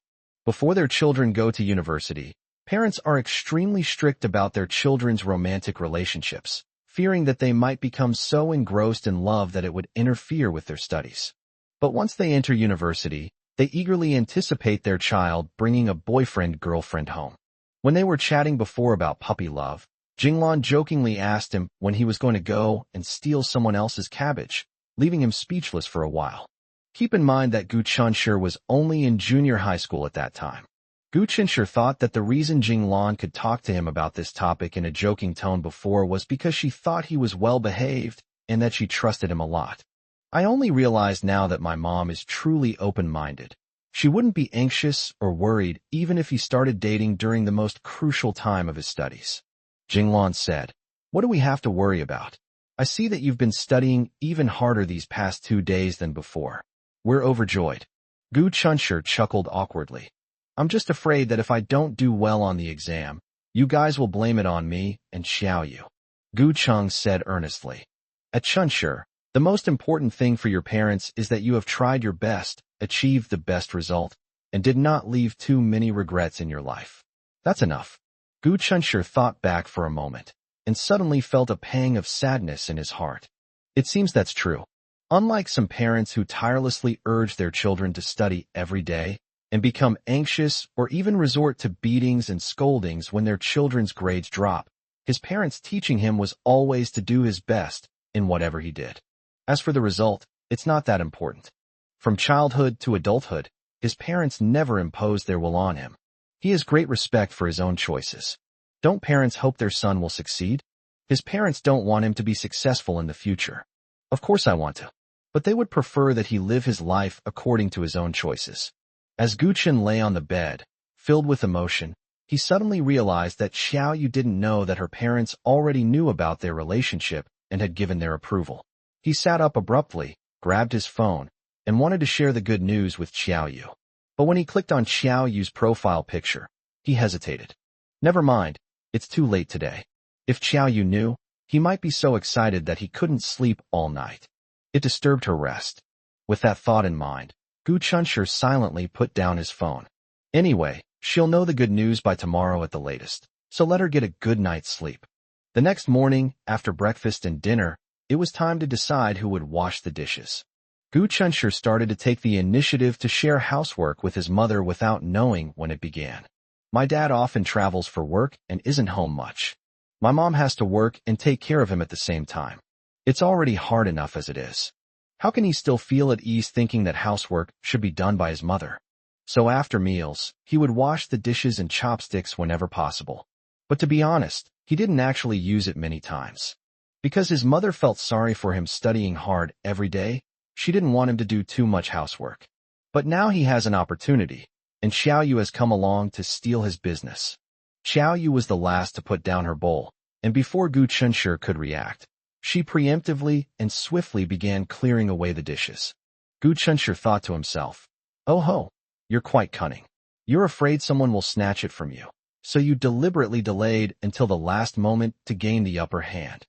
Before their children go to university, parents are extremely strict about their children's romantic relationships, fearing that they might become so engrossed in love that it would interfere with their studies. But once they enter university, they eagerly anticipate their child bringing a boyfriend-girlfriend home. When they were chatting before about puppy love, Jinglan jokingly asked him when he was going to go and steal someone else's cabbage, leaving him speechless for a while. Keep in mind that Gu Chunshi was only in junior high school at that time. Gu Chunshi thought that the reason Jinglan could talk to him about this topic in a joking tone before was because she thought he was well-behaved and that she trusted him a lot. "I only realized now that my mom is truly open-minded. She wouldn't be anxious or worried even if he started dating during the most crucial time of his studies." Jinglan said, "What do we have to worry about? I see that you've been studying even harder these past 2 days than before. We're overjoyed." Gu Chunshi chuckled awkwardly. "I'm just afraid that if I don't do well on the exam, you guys will blame it on me and Xiaoyu." Gu Cheng said earnestly, "At Chunshi, the most important thing for your parents is that you have tried your best, achieved the best result, and did not leave too many regrets in your life. That's enough." Gu Chunshi thought back for a moment, and suddenly felt a pang of sadness in his heart. It seems that's true. Unlike some parents who tirelessly urge their children to study every day and become anxious or even resort to beatings and scoldings when their children's grades drop, his parents' teaching him was always to do his best in whatever he did. As for the result, it's not that important. From childhood to adulthood, his parents never imposed their will on him. He has great respect for his own choices. Don't parents hope their son will succeed? His parents don't want him to be successful in the future. Of course I want to. But they would prefer that he live his life according to his own choices. As Guchen lay on the bed, filled with emotion, he suddenly realized that Xiaoyu didn't know that her parents already knew about their relationship and had given their approval. He sat up abruptly, grabbed his phone, and wanted to share the good news with Xiaoyu. But when he clicked on Xiaoyu's profile picture, he hesitated. Never mind, it's too late today. If Xiaoyu knew, he might be so excited that he couldn't sleep all night. It disturbed her rest. With that thought in mind, Gu Chunshur silently put down his phone. Anyway, she'll know the good news by tomorrow at the latest, so let her get a good night's sleep. The next morning, after breakfast and dinner, it was time to decide who would wash the dishes. Gu Chunshur started to take the initiative to share housework with his mother without knowing when it began. My dad often travels for work and isn't home much. My mom has to work and take care of him at the same time. It's already hard enough as it is. How can he still feel at ease thinking that housework should be done by his mother? So after meals, he would wash the dishes and chopsticks whenever possible. But to be honest, he didn't actually use it many times. Because his mother felt sorry for him studying hard every day, she didn't want him to do too much housework. But now he has an opportunity, and Xiaoyu has come along to steal his business. Xiaoyu was the last to put down her bowl, and before Gu Chunshur could react, she preemptively and swiftly began clearing away the dishes. Gu Chunshur thought to himself, "Oh ho, you're quite cunning. You're afraid someone will snatch it from you, so you deliberately delayed until the last moment to gain the upper hand."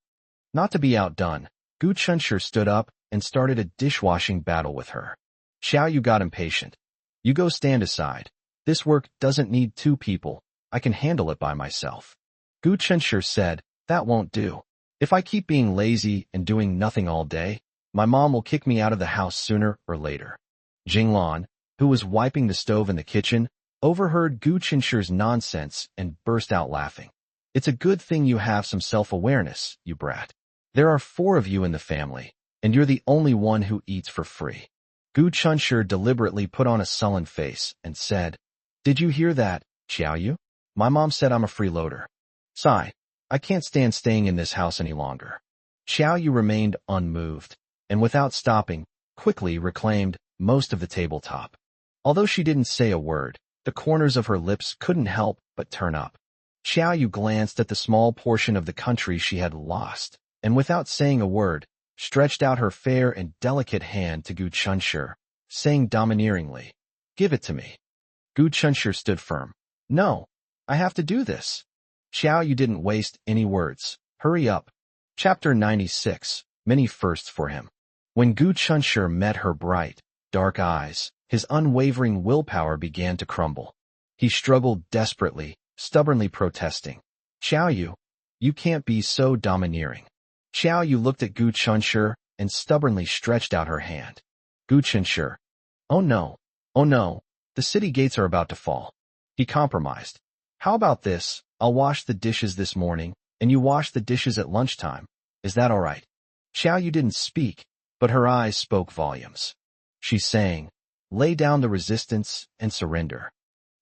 Not to be outdone, Gu Chunshur stood up and started a dishwashing battle with her. Xiaoyu got impatient. "You go stand aside. This work doesn't need two people. I can handle it by myself." Gu Chunshur said, "That won't do. If I keep being lazy and doing nothing all day, my mom will kick me out of the house sooner or later." Jinglan, who was wiping the stove in the kitchen, overheard Gu Chunshur's nonsense and burst out laughing. "It's a good thing you have some self-awareness, you brat. There are 4 of you in the family, and you're the only one who eats for free." Gu Chunshur deliberately put on a sullen face and said, "Did you hear that, Xiaoyu? My mom said I'm a freeloader. Sigh, I can't stand staying in this house any longer." Xiaoyu remained unmoved, and without stopping, quickly reclaimed most of the tabletop. Although she didn't say a word, the corners of her lips couldn't help but turn up. Xiaoyu glanced at the small portion of the country she had lost, and without saying a word, stretched out her fair and delicate hand to Gu Chunshur, saying domineeringly, "Give it to me." Gu Chunshur stood firm. "No, I have to do this." Xiaoyu didn't waste any words. "Hurry up." Chapter 96, Many Firsts for Him. When Gu Chunshur met her bright, dark eyes, his unwavering willpower began to crumble. He struggled desperately, stubbornly protesting. "Xiaoyu, you can't be so domineering." Xiaoyu looked at Gu Chunshur and stubbornly stretched out her hand. Gu Chunshur, "Oh no, the city gates are about to fall." He compromised. "How about this? I'll wash the dishes this morning, and you wash the dishes at lunchtime. Is that all right?" Xiaoyu didn't speak, but her eyes spoke volumes. She's saying, "Lay down the resistance and surrender."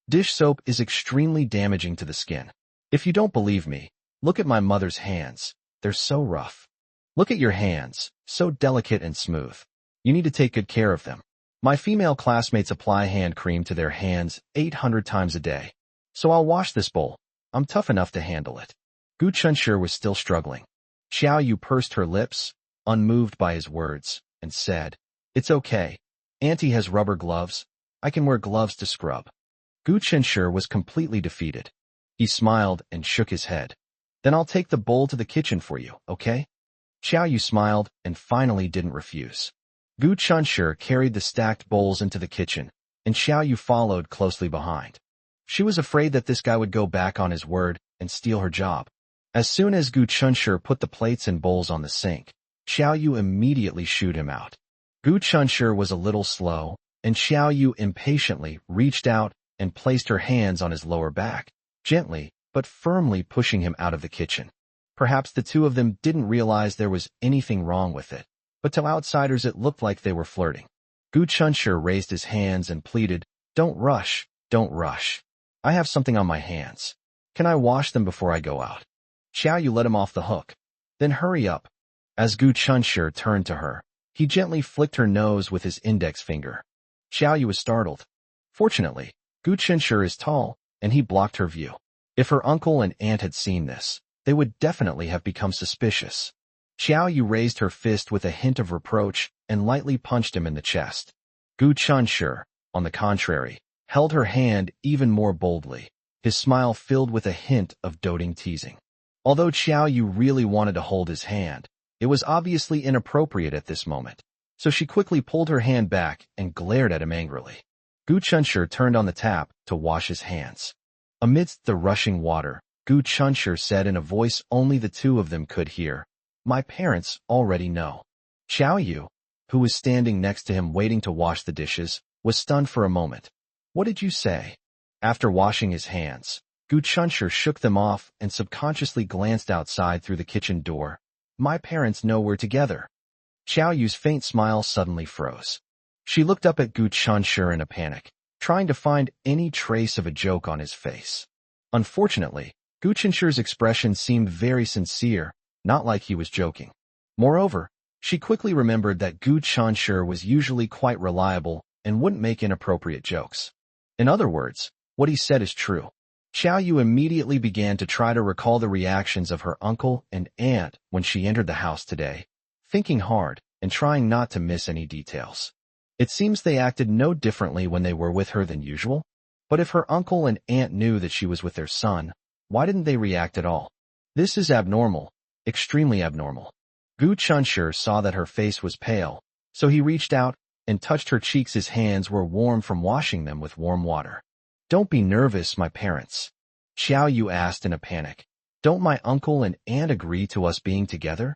Dish soap is extremely damaging to the skin. If you don't believe me, look at my mother's hands. They're so rough. Look at your hands, so delicate and smooth. You need to take good care of them. My female classmates apply hand cream to their hands 800 times a day. So I'll wash this bowl. I'm tough enough to handle it. Gu Chunshur was still struggling. Xiaoyu pursed her lips, unmoved by his words, and said, "It's okay. Auntie has rubber gloves. I can wear gloves to scrub." Gu Chunshur was completely defeated. He smiled and shook his head. "Then I'll take the bowl to the kitchen for you, okay?" Xiaoyu smiled and finally didn't refuse. Gu Chunshur carried the stacked bowls into the kitchen, and Xiaoyu followed closely behind. She was afraid that this guy would go back on his word and steal her job. As soon as Gu Chunshur put the plates and bowls on the sink, Xiaoyu immediately shooed him out. Gu Chunshur was a little slow, and Xiaoyu impatiently reached out and placed her hands on his lower back, gently but firmly pushing him out of the kitchen. Perhaps the two of them didn't realize there was anything wrong with it, but to outsiders it looked like they were flirting. Gu Chunshur raised his hands and pleaded, "Don't rush, don't rush. I have something on my hands. Can I wash them before I go out?" Xiaoyu let him off the hook. Then hurry up. As Gu Chunshi turned to her, he gently flicked her nose with his index finger. Xiaoyu was startled. Fortunately, Gu Chunshi is tall, and he blocked her view. If her uncle and aunt had seen this, they would definitely have become suspicious. Xiaoyu raised her fist with a hint of reproach and lightly punched him in the chest. Gu Chunshi, on the contrary, held her hand even more boldly, his smile filled with a hint of doting teasing. Although Xiaoyu really wanted to hold his hand, it was obviously inappropriate at this moment, so she quickly pulled her hand back and glared at him angrily. Gu Chunshi turned on the tap to wash his hands. Amidst the rushing water, Gu Chunshi said in a voice only the two of them could hear, "My parents already know." Xiaoyu, who was standing next to him waiting to wash the dishes, was stunned for a moment. "What did you say?" After washing his hands, Gu Chunshi shook them off and subconsciously glanced outside through the kitchen door. "My parents know we're together." Xiaoyu's faint smile suddenly froze. She looked up at Gu Chunshi in a panic, trying to find any trace of a joke on his face. Unfortunately, Gu Chunshi's expression seemed very sincere, not like he was joking. Moreover, she quickly remembered that Gu Chunshi was usually quite reliable and wouldn't make inappropriate jokes. In other words, what he said is true. Xiaoyu immediately began to try to recall the reactions of her uncle and aunt when she entered the house today, thinking hard and trying not to miss any details. It seems they acted no differently when they were with her than usual, but if her uncle and aunt knew that she was with their son, why didn't they react at all? This is abnormal, extremely abnormal. Gu Chunshi saw that her face was pale, so he reached out and touched her cheeks. His hands were warm from washing them with warm water. "Don't be nervous, my parents," Xiaoyu asked in a panic. "Don't my uncle and aunt agree to us being together?"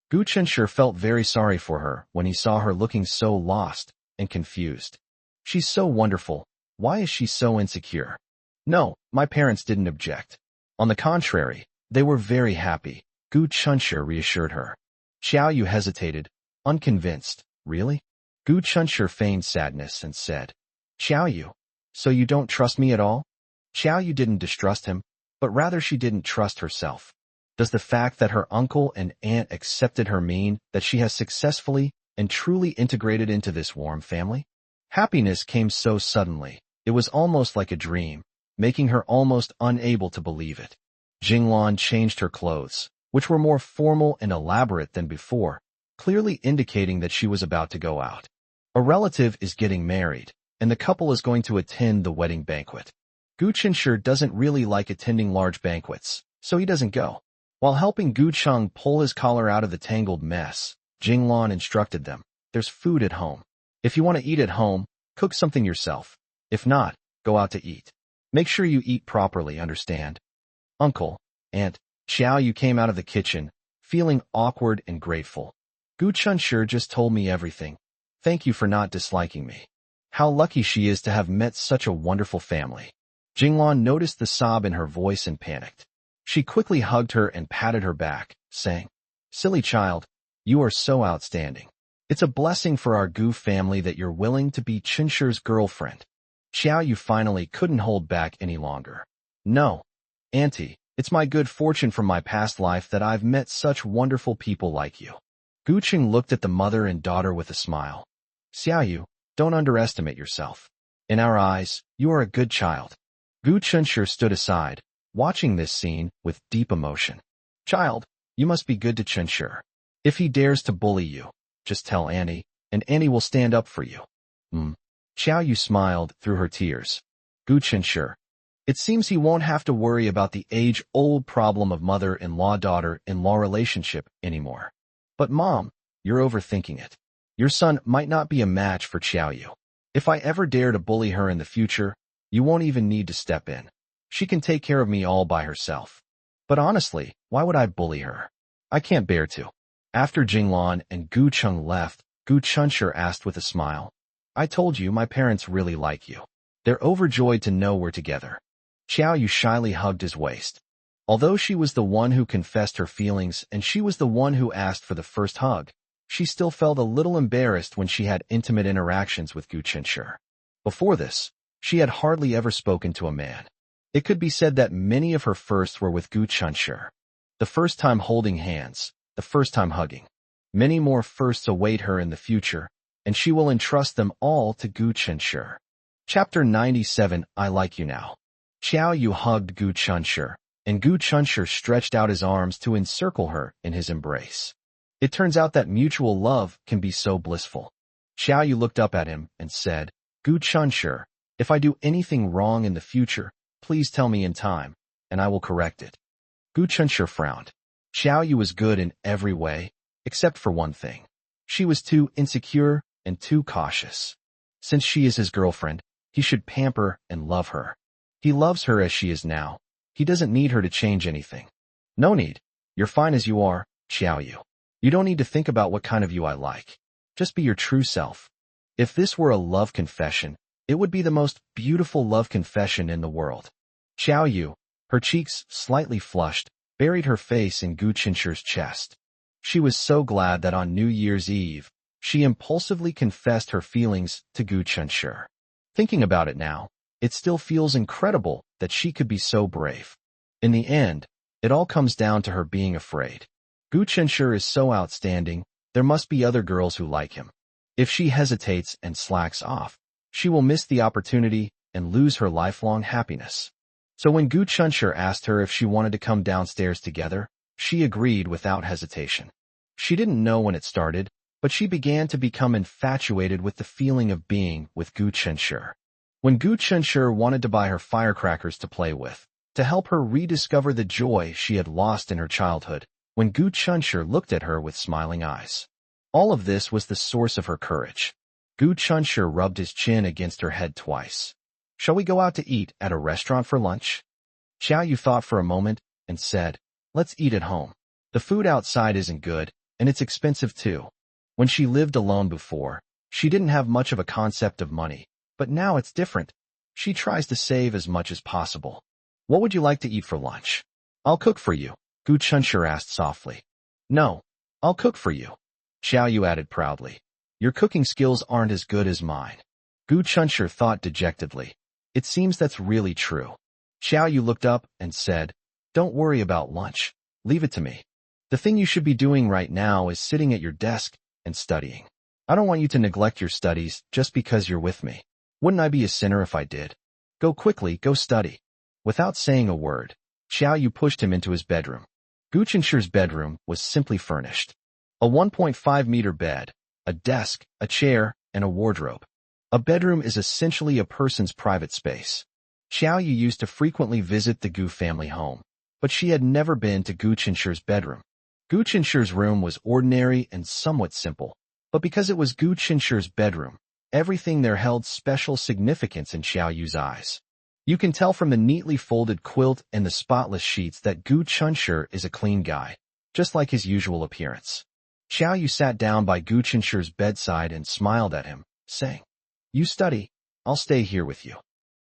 Gu Chunshi felt very sorry for her when he saw her looking so lost and confused. "She's so wonderful. Why is she so insecure?" "No, my parents didn't object. On the contrary, they were very happy," Gu Chunshi reassured her. Xiaoyu hesitated, unconvinced. "Really?" Gu Chunshi feigned sadness and said, "Xiaoyu, so you don't trust me at all?" Xiaoyu didn't distrust him, but rather she didn't trust herself. Does the fact that her uncle and aunt accepted her mean that she has successfully and truly integrated into this warm family? Happiness came so suddenly, it was almost like a dream, making her almost unable to believe it. Jinglan changed her clothes, which were more formal and elaborate than before, clearly indicating that she was about to go out. A relative is getting married, and the couple is going to attend the wedding banquet. Gu Chunshi doesn't really like attending large banquets, so he doesn't go. While helping Gu Chung pull his collar out of the tangled mess, Jinglan instructed them, "There's food at home. If you want to eat at home, cook something yourself. If not, go out to eat. Make sure you eat properly, understand?" "Uncle, Aunt," Xiaoyu came out of the kitchen, feeling awkward and grateful. "Gu Chunshi just told me everything. Thank you for not disliking me. How lucky she is to have met such a wonderful family." Jinglan noticed the sob in her voice and panicked. She quickly hugged her and patted her back, saying, "Silly child, you are so outstanding. It's a blessing for our Gu family that you're willing to be Chunshi's girlfriend." Xiaoyu finally couldn't hold back any longer. "No, Auntie, it's my good fortune from my past life that I've met such wonderful people like you." Gu Ching looked at the mother and daughter with a smile. "Xiaoyu, don't underestimate yourself. In our eyes, you are a good child." Gu Chunshi stood aside, watching this scene with deep emotion. "Child, you must be good to Chunshi. If he dares to bully you, just tell Annie, and Annie will stand up for you." Xiaoyu smiled through her tears. Gu Chunshi, it seems he won't have to worry about the age-old problem of mother-in-law-daughter-in-law relationship anymore. "But Mom, you're overthinking it. Your son might not be a match for Xiaoyu. If I ever dare to bully her in the future, you won't even need to step in. She can take care of me all by herself. But honestly, why would I bully her? I can't bear to." After Jinglan and Gu Chung left, Gu Chunshi asked with a smile, "I told you my parents really like you. They're overjoyed to know we're together." Xiaoyu shyly hugged his waist. Although she was the one who confessed her feelings and she was the one who asked for the first hug, she still felt a little embarrassed when she had intimate interactions with Gu Chunshi. Before this, she had hardly ever spoken to a man. It could be said that many of her firsts were with Gu Chunshi. The first time holding hands, the first time hugging. Many more firsts await her in the future, and she will entrust them all to Gu Chunshi. Chapter 97. I Like You Now. Xiao Yu hugged Gu Chunshi, and Gu Chunshi stretched out his arms to encircle her in his embrace. It turns out that mutual love can be so blissful. Xiao Yu looked up at him and said, Gu Chunshi, if I do anything wrong in the future, please tell me in time, and I will correct it. Gu Chunshi frowned. Xiao Yu was good in every way, except for one thing. She was too insecure and too cautious. Since she is his girlfriend, he should pamper and love her. He loves her as she is now. He doesn't need her to change anything. No need. You're fine as you are, Xiao Yu. You don't need to think about what kind of you I like. Just be your true self. If this were a love confession, it would be the most beautiful love confession in the world. Xiao Yu, her cheeks slightly flushed, buried her face in Gu Chunshi's chest. She was so glad that on New Year's Eve, she impulsively confessed her feelings to Gu Chunshi. Thinking about it now, it still feels incredible that she could be so brave. In the end, it all comes down to her being afraid. Gu Chunshi is so outstanding, there must be other girls who like him. If she hesitates and slacks off, she will miss the opportunity and lose her lifelong happiness. So when Gu Chunshi asked her if she wanted to come downstairs together, she agreed without hesitation. She didn't know when it started, but she began to become infatuated with the feeling of being with Gu Chunshi. When Gu Chunshi wanted to buy her firecrackers to play with, to help her rediscover the joy she had lost in her childhood, when Gu Chunshi looked at her with smiling eyes. All of this was the source of her courage. Gu Chunshi rubbed his chin against her head twice. Shall we go out to eat at a restaurant for lunch? Xiao Yu thought for a moment and said, let's eat at home. The food outside isn't good, and it's expensive too. When she lived alone before, she didn't have much of a concept of money, but now it's different. She tries to save as much as possible. What would you like to eat for lunch? I'll cook for you, Gu Chunshi asked softly. No, I'll cook for you, Xiao Yu added proudly. Your cooking skills aren't as good as mine. Gu Chunshi thought dejectedly. It seems that's really true. Xiao Yu looked up and said, don't worry about lunch. Leave it to me. The thing you should be doing right now is sitting at your desk and studying. I don't want you to neglect your studies just because you're with me. Wouldn't I be a sinner if I did? Go quickly, go study. Without saying a word, Xiao Yu pushed him into his bedroom. Gu Chunshi's bedroom was simply furnished. A 1.5-meter bed, a desk, a chair, and a wardrobe. A bedroom is essentially a person's private space. Xiao Yu used to frequently visit the Gu family home, but she had never been to Gu Chunshi's bedroom. Gu Chunshi's room was ordinary and somewhat simple, but because it was Gu Chunshi's bedroom, everything there held special significance in Xiao Yu's eyes. You can tell from the neatly folded quilt and the spotless sheets that Gu Chunshi is a clean guy, just like his usual appearance. Xiao Yu sat down by Gu Chunshi's bedside and smiled at him, saying, you study, I'll stay here with you.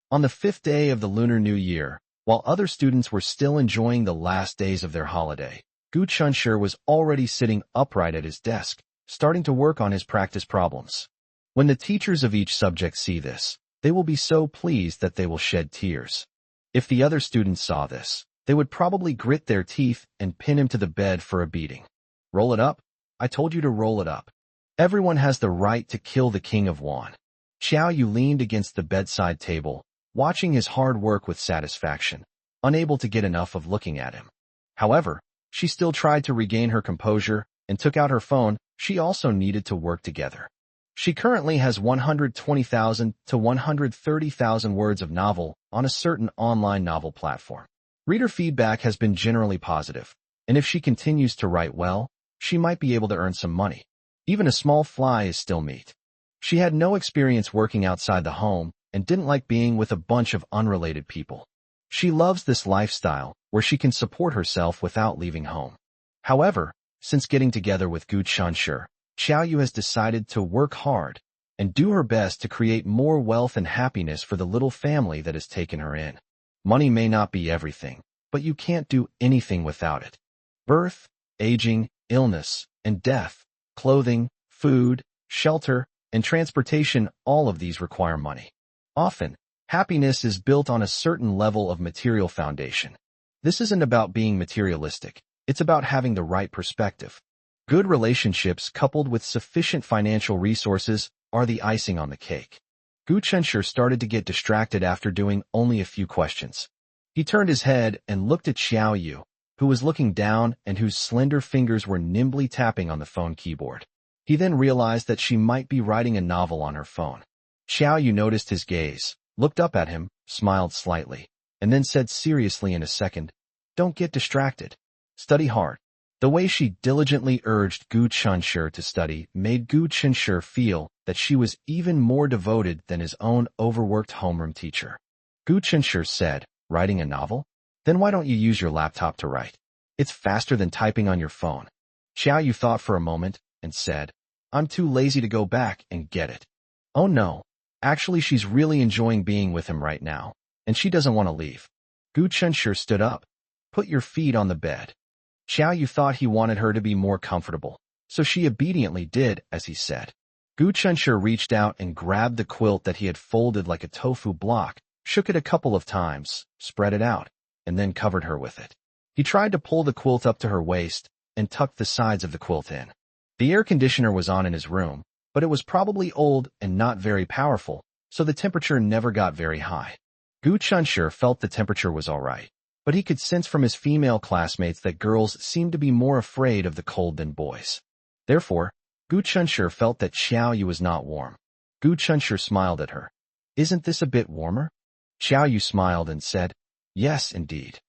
On the 5th day of the Lunar New Year, while other students were still enjoying the last days of their holiday, Gu Chunshi was already sitting upright at his desk, starting to work on his practice problems. When the teachers of each subject see this, they will be so pleased that they will shed tears. If the other students saw this, they would probably grit their teeth and pin him to the bed for a beating. Roll it up? I told you to roll it up. Everyone has the right to kill the king of Wan. Xiao Yu leaned against the bedside table, watching his hard work with satisfaction, unable to get enough of looking at him. However, she still tried to regain her composure and took out her phone. She also needed to work together. She currently has 120,000 to 130,000 words of novel on a certain online novel platform. Reader feedback has been generally positive, and if she continues to write well, she might be able to earn some money. Even a small fly is still meat. She had no experience working outside the home and didn't like being with a bunch of unrelated people. She loves this lifestyle where she can support herself without leaving home. However, since getting together with Gu Chunshi, Xiao Yu has decided to work hard and do her best to create more wealth and happiness for the little family that has taken her in. Money may not be everything, but you can't do anything without it. Birth, aging, illness, and death, clothing, food, shelter, and transportation, all of these require money. Often, happiness is built on a certain level of material foundation. This isn't about being materialistic. It's about having the right perspective. Good relationships coupled with sufficient financial resources are the icing on the cake. Gu Chenshur started to get distracted after doing only a few questions. He turned his head and looked at Xiao Yu, who was looking down and whose slender fingers were nimbly tapping on the phone keyboard. He then realized that she might be writing a novel on her phone. Xiao Yu noticed his gaze, looked up at him, smiled slightly, and then said seriously in a second, "Don't get distracted. Study hard." The way she diligently urged Gu Chenshur to study made Gu Chenshur feel that she was even more devoted than his own overworked homeroom teacher. Gu Chenshur said, "Writing a novel? Then why don't you use your laptop to write? It's faster than typing on your phone." Xiao Yu thought for a moment and said, "I'm too lazy to go back and get it." Oh no, actually she's really enjoying being with him right now, and she doesn't want to leave. Gu Chenshur stood up. "Put your feet on the bed." Xiao Yu thought he wanted her to be more comfortable, so she obediently did as he said. Gu Chenshur reached out and grabbed the quilt that he had folded like a tofu block, shook it a couple of times, spread it out, and then covered her with it. He tried to pull the quilt up to her waist and tucked the sides of the quilt in. The air conditioner was on in his room, but it was probably old and not very powerful, so the temperature never got very high. Gu Chenshur felt the temperature was all right, but he could sense from his female classmates that girls seemed to be more afraid of the cold than boys. Therefore, Gu Chenshur felt that Xiao Yu was not warm. Gu Chenshur smiled at her. "Isn't this a bit warmer?" Xiao Yu smiled and said, "Yes, indeed."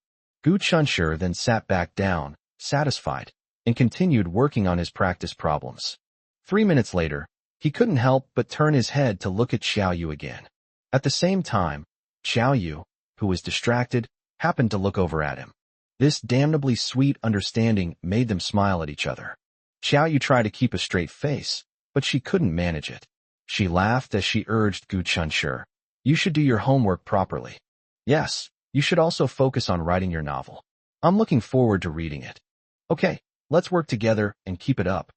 Gu Chenshur then sat back down, satisfied, and continued working on his practice problems. 3 minutes later, he couldn't help but turn his head to look at Xiao Yu again. At the same time, Xiao Yu, who was distracted, happened to look over at him. This damnably sweet understanding made them smile at each other. Xiao Yu tried to keep a straight face, but she couldn't manage it. She laughed as she urged Gu Chenshur, "You should do your homework properly. Yes, you should also focus on writing your novel. I'm looking forward to reading it. Okay, let's work together and keep it up."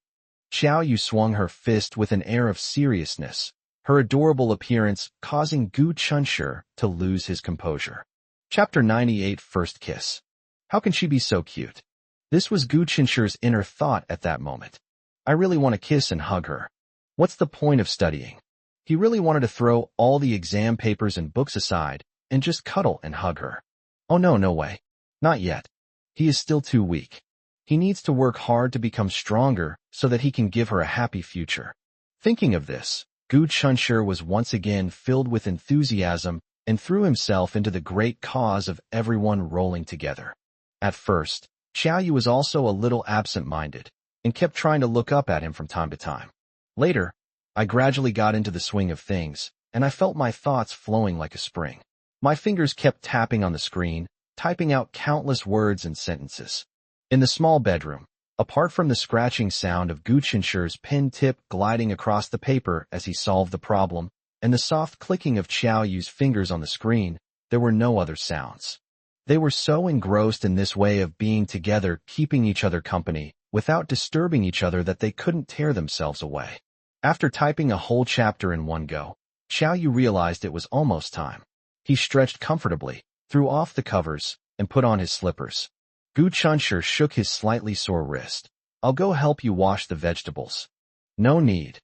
Xiao Yu swung her fist with an air of seriousness, her adorable appearance causing Gu Chenshur to lose his composure. Chapter 98 First Kiss. How can she be so cute? This was Gu Chenshur's inner thought at that moment. I really want to kiss and hug her. What's the point of studying? He really wanted to throw all the exam papers and books aside and just cuddle and hug her. Oh no, no way. Not yet. He is still too weak. He needs to work hard to become stronger so that he can give her a happy future. Thinking of this, Gu Chenshur was once again filled with enthusiasm and threw himself into the great cause of everyone rolling together. At first, Xiao Yu was also a little absent-minded and kept trying to look up at him from time to time. Later, I gradually got into the swing of things, and I felt my thoughts flowing like a spring. My fingers kept tapping on the screen, typing out countless words and sentences. In the small bedroom, apart from the scratching sound of Gu Chenshur's pen tip gliding across the paper as he solved the problem, and the soft clicking of Xiao Yu's fingers on the screen, there were no other sounds. They were so engrossed in this way of being together, keeping each other company, without disturbing each other that they couldn't tear themselves away. After typing a whole chapter in one go, Xiao Yu realized it was almost time. He stretched comfortably, threw off the covers, and put on his slippers. Gu Chenshur shook his slightly sore wrist. "I'll go help you wash the vegetables." "No need."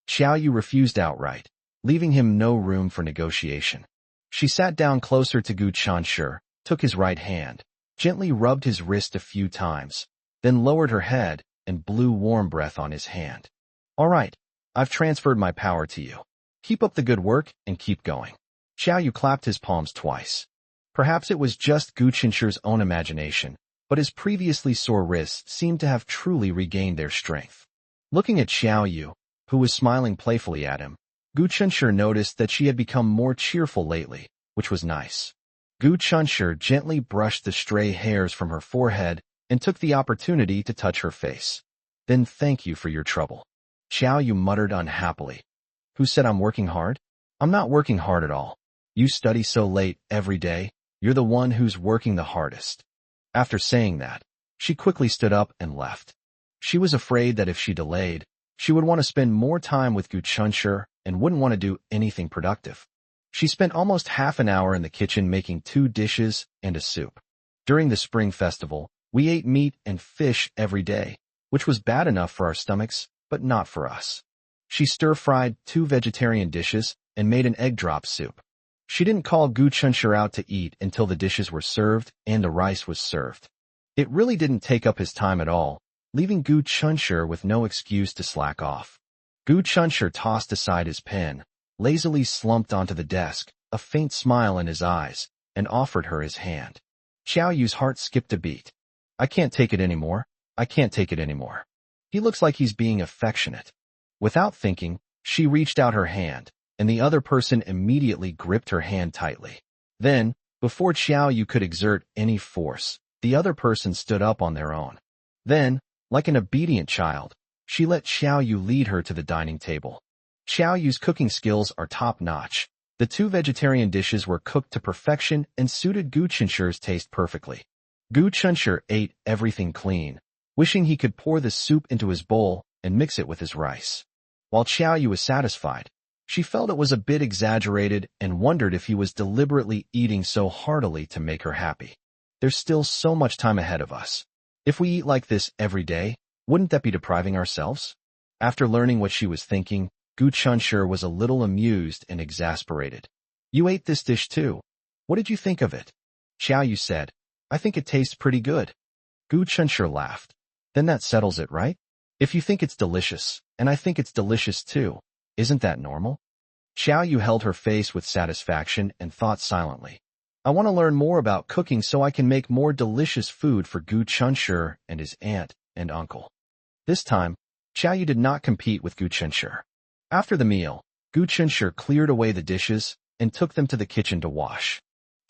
Xiao Yu refused outright, leaving him no room for negotiation. She sat down closer to Gu Chenshur, took his right hand, gently rubbed his wrist a few times, then lowered her head and blew warm breath on his hand. "All right, I've transferred my power to you. Keep up the good work and keep going." Xiao Yu clapped his palms twice. Perhaps it was just Gu Chenshur's own imagination, but his previously sore wrists seemed to have truly regained their strength. Looking at Xiao Yu, who was smiling playfully at him, Gu Chenshur noticed that she had become more cheerful lately, which was nice. Gu Chenshur gently brushed the stray hairs from her forehead and took the opportunity to touch her face. "Then thank you for your trouble." Xiao Yu muttered unhappily. "Who said I'm working hard? I'm not working hard at all. You study so late every day, you're the one who's working the hardest." After saying that, she quickly stood up and left. She was afraid that if she delayed, she would want to spend more time with Gu Chenshur and wouldn't want to do anything productive. She spent almost half an hour in the kitchen making 2 dishes and a soup. During the spring festival, We ate meat and fish every day, which was bad enough for our stomachs, but not for us. She stir-fried 2 vegetarian dishes and made an egg drop soup. She didn't call Gu Chunshur out to eat until the dishes were served and the rice was served. It really didn't take up his time at all, leaving Gu Chunshur with no excuse to slack off. Gu Chunshur tossed aside his pen, lazily slumped onto the desk, a faint smile in his eyes, and offered her his hand. Xiao Yu's heart skipped a beat. I can't take it anymore. I can't take it anymore. He looks like he's being affectionate. Without thinking, she reached out her hand, and the other person immediately gripped her hand tightly. Then, before Xiao Yu could exert any force, the other person stood up on their own. Then, like an obedient child, she let Xiao Yu lead her to the dining table. Xiao Yu's cooking skills are top-notch. The 2 vegetarian dishes were cooked to perfection and suited Gu Chunshur's taste perfectly. Gu Chunshur ate everything clean, wishing he could pour the soup into his bowl and mix it with his rice. While Xiao Yu was satisfied, she felt it was a bit exaggerated and wondered if he was deliberately eating so heartily to make her happy. There's still so much time ahead of us. If we eat like this every day, wouldn't that be depriving ourselves? After learning what she was thinking, Gu Chunshur was a little amused and exasperated. You ate this dish too. What did you think of it? Xiao Yu said, I think it tastes pretty good. Gu Chunshur laughed. Then that settles it, right? If you think it's delicious, and I think it's delicious too, isn't that normal? Xiao Yu held her face with satisfaction and thought silently. I want to learn more about cooking so I can make more delicious food for Gu Chunshur and his aunt and uncle. This time, Xiao Yu did not compete with Gu Chunshur. After the meal, Gu Chunshur cleared away the dishes and took them to the kitchen to wash.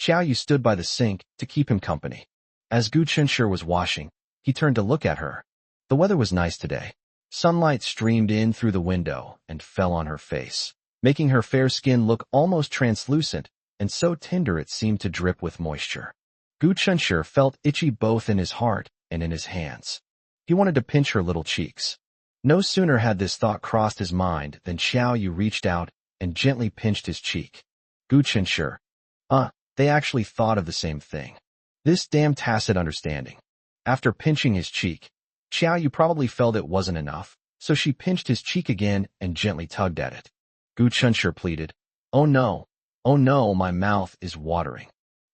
Xiao Yu stood by the sink to keep him company. As Gu Chunshur was washing, he turned to look at her. The weather was nice today. Sunlight streamed in through the window and fell on her face, making her fair skin look almost translucent and so tender it seemed to drip with moisture. Gu Chunshur felt itchy both in his heart and in his hands. He wanted to pinch her little cheeks. No sooner had this thought crossed his mind than Xiao Yu reached out and gently pinched his cheek. Gu Chunshur. They actually thought of the same thing. This damn tacit understanding. After pinching his cheek, Xiao Yu probably felt it wasn't enough, so she pinched his cheek again and gently tugged at it. Gu Chunshur pleaded, oh no, my mouth is watering.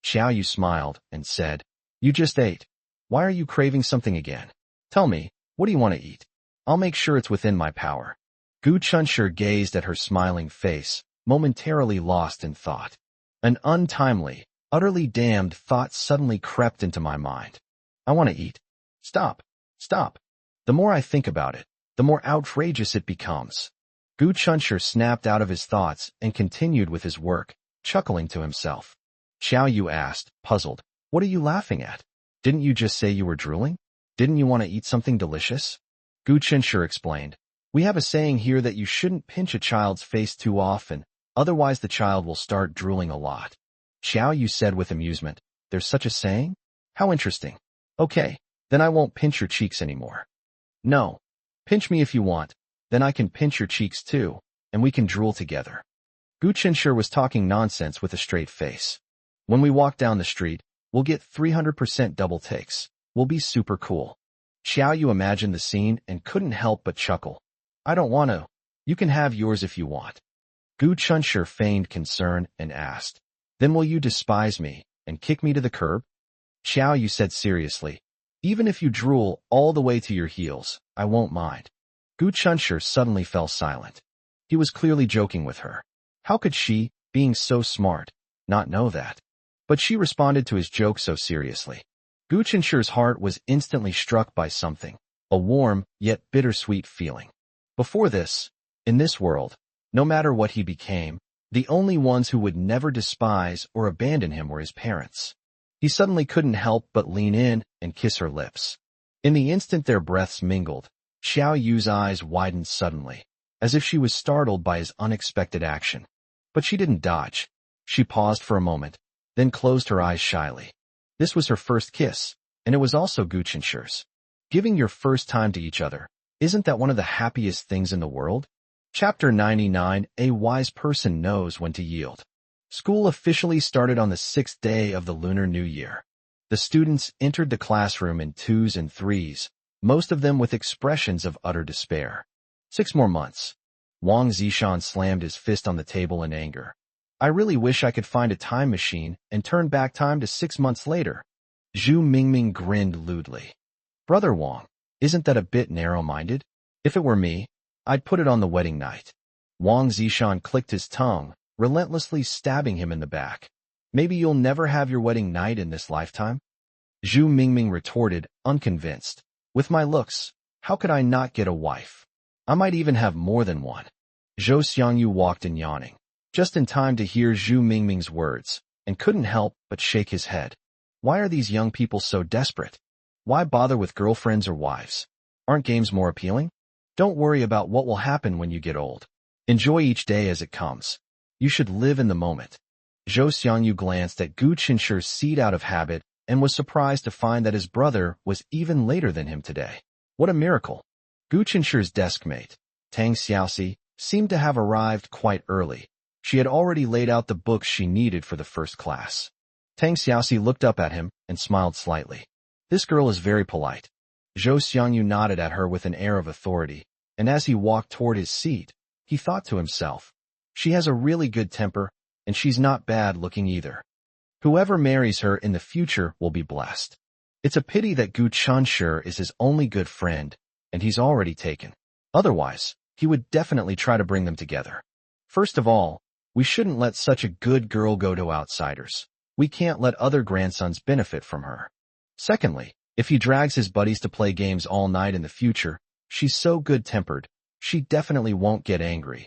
Xiao Yu smiled and said, you just ate. Why are you craving something again? Tell me, what do you want to eat? I'll make sure it's within my power. Gu Chunshur gazed at her smiling face, momentarily lost in thought. An untimely, utterly damned thought suddenly crept into my mind. I want to eat. Stop. The more I think about it, the more outrageous it becomes. Gu Chunshur snapped out of his thoughts and continued with his work, chuckling to himself. Xiao Yu asked, puzzled, what are you laughing at? Didn't you just say you were drooling? Didn't you want to eat something delicious? Gu Chunshur explained, we have a saying here that you shouldn't pinch a child's face too often, otherwise the child will start drooling a lot. Xiao Yu said with amusement, there's such a saying? How interesting. Okay, then I won't pinch your cheeks anymore. No. Pinch me if you want, then I can pinch your cheeks too, and we can drool together. Gu Chunshur was talking nonsense with a straight face. When we walk down the street, we'll get 300% double takes. We'll be super cool. Xiao Yu imagined the scene and couldn't help but chuckle. I don't want to. You can have yours if you want. Gu Chunshur feigned concern and asked, then will you despise me and kick me to the curb? Xiao Yu said seriously, even if you drool all the way to your heels, I won't mind. Gu Chunshur suddenly fell silent. He was clearly joking with her. How could she, being so smart, not know that? But she responded to his joke so seriously. Gu Chunshur's heart was instantly struck by something, a warm yet bittersweet feeling. Before this, in this world, no matter what he became, the only ones who would never despise or abandon him were his parents. He suddenly couldn't help but lean in and kiss her lips. In the instant their breaths mingled, Xiao Yu's eyes widened suddenly, as if she was startled by his unexpected action. But she didn't dodge. She paused for a moment, then closed her eyes shyly. This was her first kiss, and it was also Gu Chunshur's. Giving your first time to each other, isn't that one of the happiest things in the world? Chapter 99, A Wise Person Knows When to Yield. School officially started on the 6th day of the Lunar New Year. The students entered the classroom in twos and threes, most of them with expressions of utter despair. 6 more months. Wang Zishan slammed his fist on the table in anger. I really wish I could find a time machine and turn back time to 6 months later. Zhu Mingming grinned lewdly. Brother Wang, isn't that a bit narrow-minded? If it were me, I'd put it on the wedding night. Wang Zishan clicked his tongue, relentlessly stabbing him in the back. Maybe you'll never have your wedding night in this lifetime? Zhu Mingming retorted, unconvinced. With my looks, how could I not get a wife? I might even have more than one. Zhou Xiangyu walked in yawning, just in time to hear Zhu Mingming's words, and couldn't help but shake his head. Why are these young people so desperate? Why bother with girlfriends or wives? Aren't games more appealing? Don't worry about what will happen when you get old. Enjoy each day as it comes. You should live in the moment. Zhou Xiangyu glanced at Gu Qinshi's seat out of habit and was surprised to find that his brother was even later than him today. What a miracle! Gu Qinshi's deskmate, Tang Xiaoxi, seemed to have arrived quite early. She had already laid out the books she needed for the first class. Tang Xiaoxi looked up at him and smiled slightly. This girl is very polite. Zhou Xiangyu nodded at her with an air of authority, and as he walked toward his seat, he thought to himself, she has a really good temper, and she's not bad looking either. Whoever marries her in the future will be blessed. It's a pity that Gu Qianshi is his only good friend, and he's already taken. Otherwise, he would definitely try to bring them together. First of all, we shouldn't let such a good girl go to outsiders. We can't let other grandsons benefit from her. Secondly, if he drags his buddies to play games all night in the future, she's so good-tempered, she definitely won't get angry.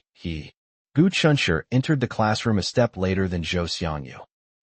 Gu Qianshi entered the classroom a step later than Zhou Xiangyu.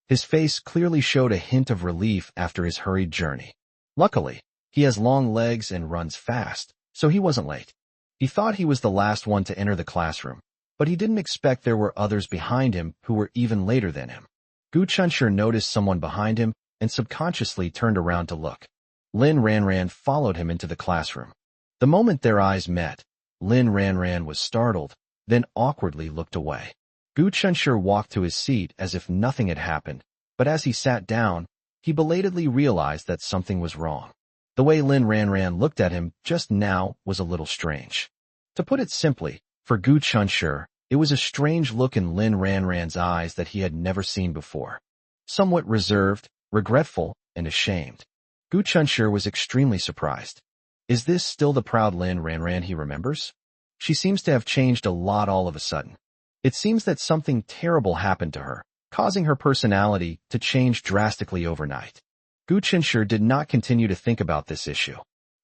His face clearly showed a hint of relief after his hurried journey. Luckily, he has long legs and runs fast, so he wasn't late. He thought he was the last one to enter the classroom, but he didn't expect there were others behind him who were even later than him. Gu Qianshi noticed someone behind him and subconsciously turned around to look. Lin Ranran followed him into the classroom. The moment their eyes met, Lin Ranran was startled, then awkwardly looked away. Gu Qianshi walked to his seat as if nothing had happened, but as he sat down, he belatedly realized that something was wrong. The way Lin Ranran looked at him just now was a little strange. To put it simply, for Gu Qianshi, it was a strange look in Lin Ranran's eyes that he had never seen before. Somewhat reserved, regretful, and ashamed. Gu Qianshi was extremely surprised. Is this still the proud Lin Ranran he remembers? She seems to have changed a lot all of a sudden. It seems that something terrible happened to her, causing her personality to change drastically overnight. Gu Qianshi did not continue to think about this issue.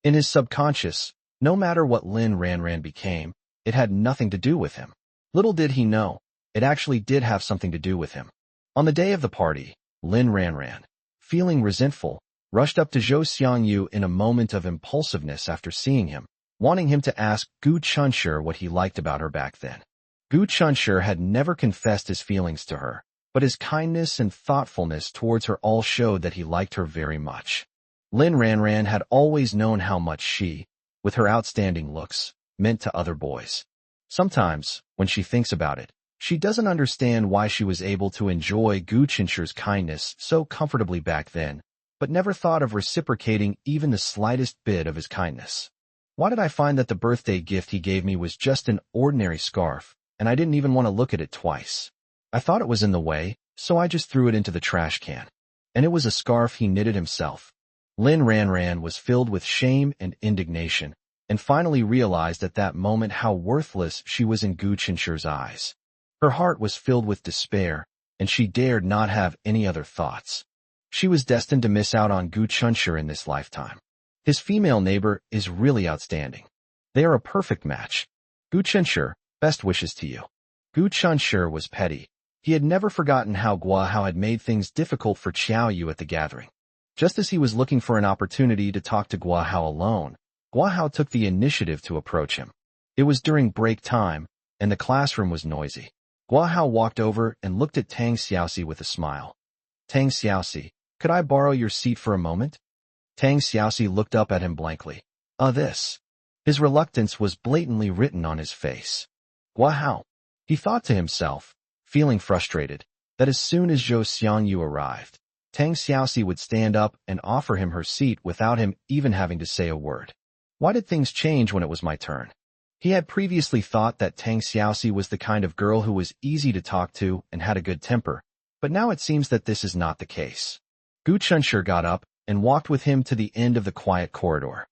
In his subconscious, no matter what Lin Ranran became, it had nothing to do with him. Little did he know, it actually did have something to do with him. On the day of the party, Lin Ranran, feeling resentful, rushed up to Zhou Xiangyu in a moment of impulsiveness after seeing him, wanting him to ask Gu Qianshi what he liked about her back then. Gu Qianshi had never confessed his feelings to her, but his kindness and thoughtfulness towards her all showed that he liked her very much. Lin Ranran had always known how much she, with her outstanding looks, meant to other boys. Sometimes, when she thinks about it, she doesn't understand why she was able to enjoy Gu Qianshi's kindness so comfortably back then, but never thought of reciprocating even the slightest bit of his kindness. Why did I find that the birthday gift he gave me was just an ordinary scarf, and I didn't even want to look at it twice? I thought it was in the way, so I just threw it into the trash can. And it was a scarf he knitted himself. Lin Ranran was filled with shame and indignation, and finally realized at that moment how worthless she was in Gu Qianshi's eyes. Her heart was filled with despair, and she dared not have any other thoughts. She was destined to miss out on Gu Qianshi in this lifetime. His female neighbor is really outstanding. They are a perfect match. Gu Qianshi, best wishes to you. Gu Qianshi was petty. He had never forgotten how Guahao had made things difficult for Qiaoyu at the gathering. Just as he was looking for an opportunity to talk to Guahao alone, Guahao took the initiative to approach him. It was during break time, and the classroom was noisy. Guahao walked over and looked at Tang Xiaoxi with a smile. Tang Xiaoxi, could I borrow your seat for a moment? Tang Xiaoxi looked up at him blankly. This. His reluctance was blatantly written on his face. Guahao. He thought to himself, feeling frustrated, that as soon as Zhou Xiangyu arrived, Tang Xiaoxi would stand up and offer him her seat without him even having to say a word. Why did things change when it was my turn? He had previously thought that Tang Xiaoxi was the kind of girl who was easy to talk to and had a good temper, but now it seems that this is not the case. Gu Chunshi got up and walked with him to the end of the quiet corridor.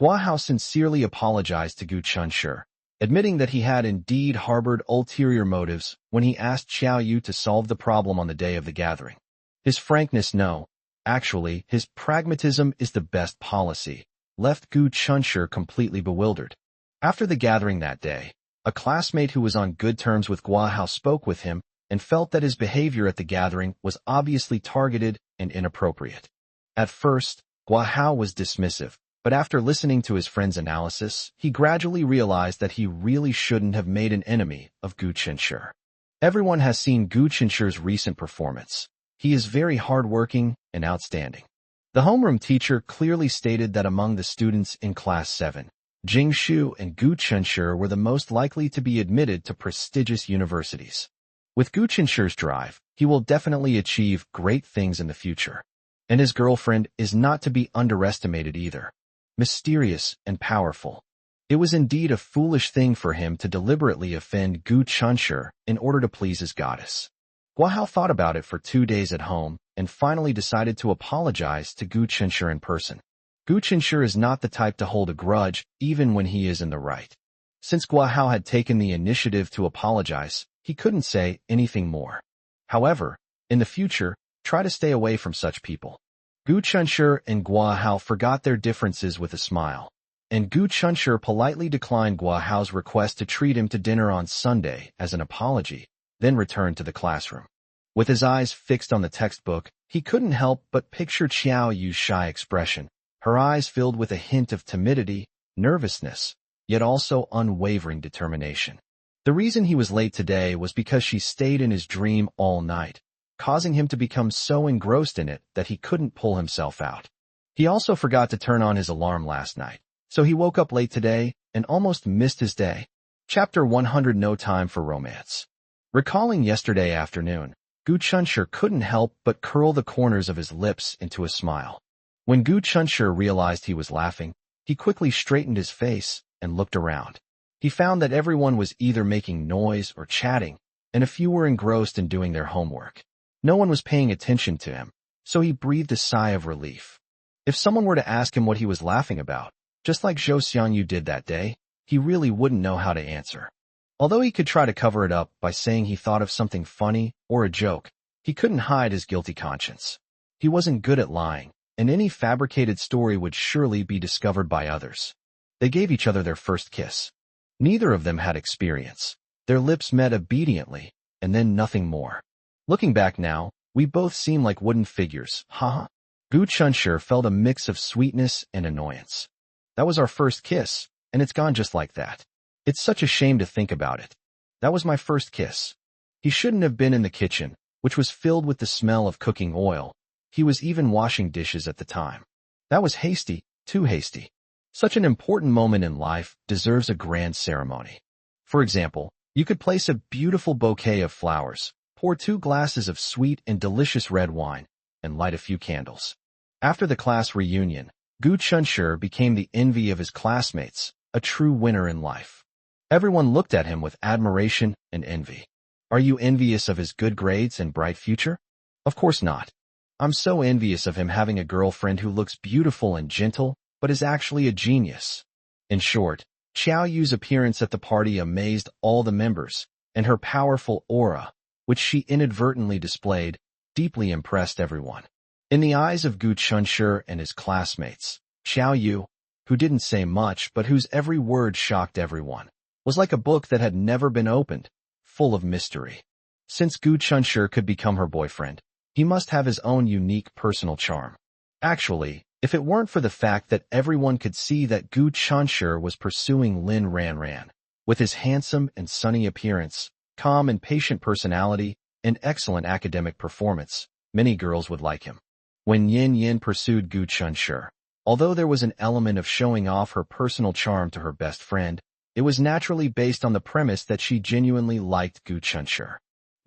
Guahao sincerely apologized to Gu Chunshi, admitting that he had indeed harbored ulterior motives when he asked Xiao Yu to solve the problem on the day of the gathering. His frankness, no, actually, his pragmatism is the best policy, left Gu Chunshi completely bewildered. After the gathering that day, a classmate who was on good terms with Guahao spoke with him and felt that his behavior at the gathering was obviously targeted and inappropriate. At first, Guahao was dismissive, but after listening to his friend's analysis, he gradually realized that he really shouldn't have made an enemy of Gu Chunshi. Everyone has seen Gu Chunshi's recent performance. He is very hardworking and outstanding. The homeroom teacher clearly stated that among the students in Class 7, Jing Shu and Gu Chunshi were the most likely to be admitted to prestigious universities. With Gu Chunshi's drive, he will definitely achieve great things in the future. And his girlfriend is not to be underestimated either. Mysterious and powerful. It was indeed a foolish thing for him to deliberately offend Gu Chunshi in order to please his goddess. Guahao thought about it for 2 days at home and finally decided to apologize to Gu Chunshi in person. Gu Chunshi is not the type to hold a grudge even when he is in the right. Since Guahao had taken the initiative to apologize, he couldn't say anything more. However, in the future, try to stay away from such people. Gu Chunshi and Guahao forgot their differences with a smile, and Gu Chunshi politely declined Guahao's request to treat him to dinner on Sunday as an apology, then returned to the classroom. With his eyes fixed on the textbook, he couldn't help but picture Xiao Yu's shy expression, her eyes filled with a hint of timidity, nervousness, yet also unwavering determination. The reason he was late today was because she stayed in his dream all night, causing him to become so engrossed in it that he couldn't pull himself out. He also forgot to turn on his alarm last night, so he woke up late today and almost missed his day. Chapter 100 No Time for Romance. Recalling yesterday afternoon, Gu Chunshi couldn't help but curl the corners of his lips into a smile. When Gu Chunshi realized he was laughing, he quickly straightened his face and looked around. He found that everyone was either making noise or chatting, and a few were engrossed in doing their homework. No one was paying attention to him, so he breathed a sigh of relief. If someone were to ask him what he was laughing about, just like Zhou Xiangyu did that day, he really wouldn't know how to answer. Although he could try to cover it up by saying he thought of something funny or a joke, he couldn't hide his guilty conscience. He wasn't good at lying, and any fabricated story would surely be discovered by others. They gave each other their first kiss. Neither of them had experience. Their lips met obediently, and then nothing more. Looking back now, we both seem like wooden figures, haha. Gu Chunshi felt a mix of sweetness and annoyance. That was our first kiss, and it's gone just like that. It's such a shame to think about it. That was my first kiss. He shouldn't have been in the kitchen, which was filled with the smell of cooking oil. He was even washing dishes at the time. That was hasty, too hasty. Such an important moment in life deserves a grand ceremony. For example, you could place a beautiful bouquet of flowers, pour 2 glasses of sweet and delicious red wine, and light a few candles. After the class reunion, Gu Chunshi became the envy of his classmates, a true winner in life. Everyone looked at him with admiration and envy. Are you envious of his good grades and bright future? Of course not. I'm so envious of him having a girlfriend who looks beautiful and gentle, but is actually a genius. In short, Xiao Yu's appearance at the party amazed all the members, and her powerful aura, which she inadvertently displayed, deeply impressed everyone. In the eyes of Gu Chunshi and his classmates, Xiao Yu, who didn't say much but whose every word shocked everyone, was like a book that had never been opened, full of mystery. Since Gu Chunshi could become her boyfriend, he must have his own unique personal charm. Actually, if it weren't for the fact that everyone could see that Gu Chunshi was pursuing Lin Ranran, with his handsome and sunny appearance, calm and patient personality, and excellent academic performance, many girls would like him. When Yin Yin pursued Gu Chunshi, although there was an element of showing off her personal charm to her best friend, it was naturally based on the premise that she genuinely liked Gu Chunshi.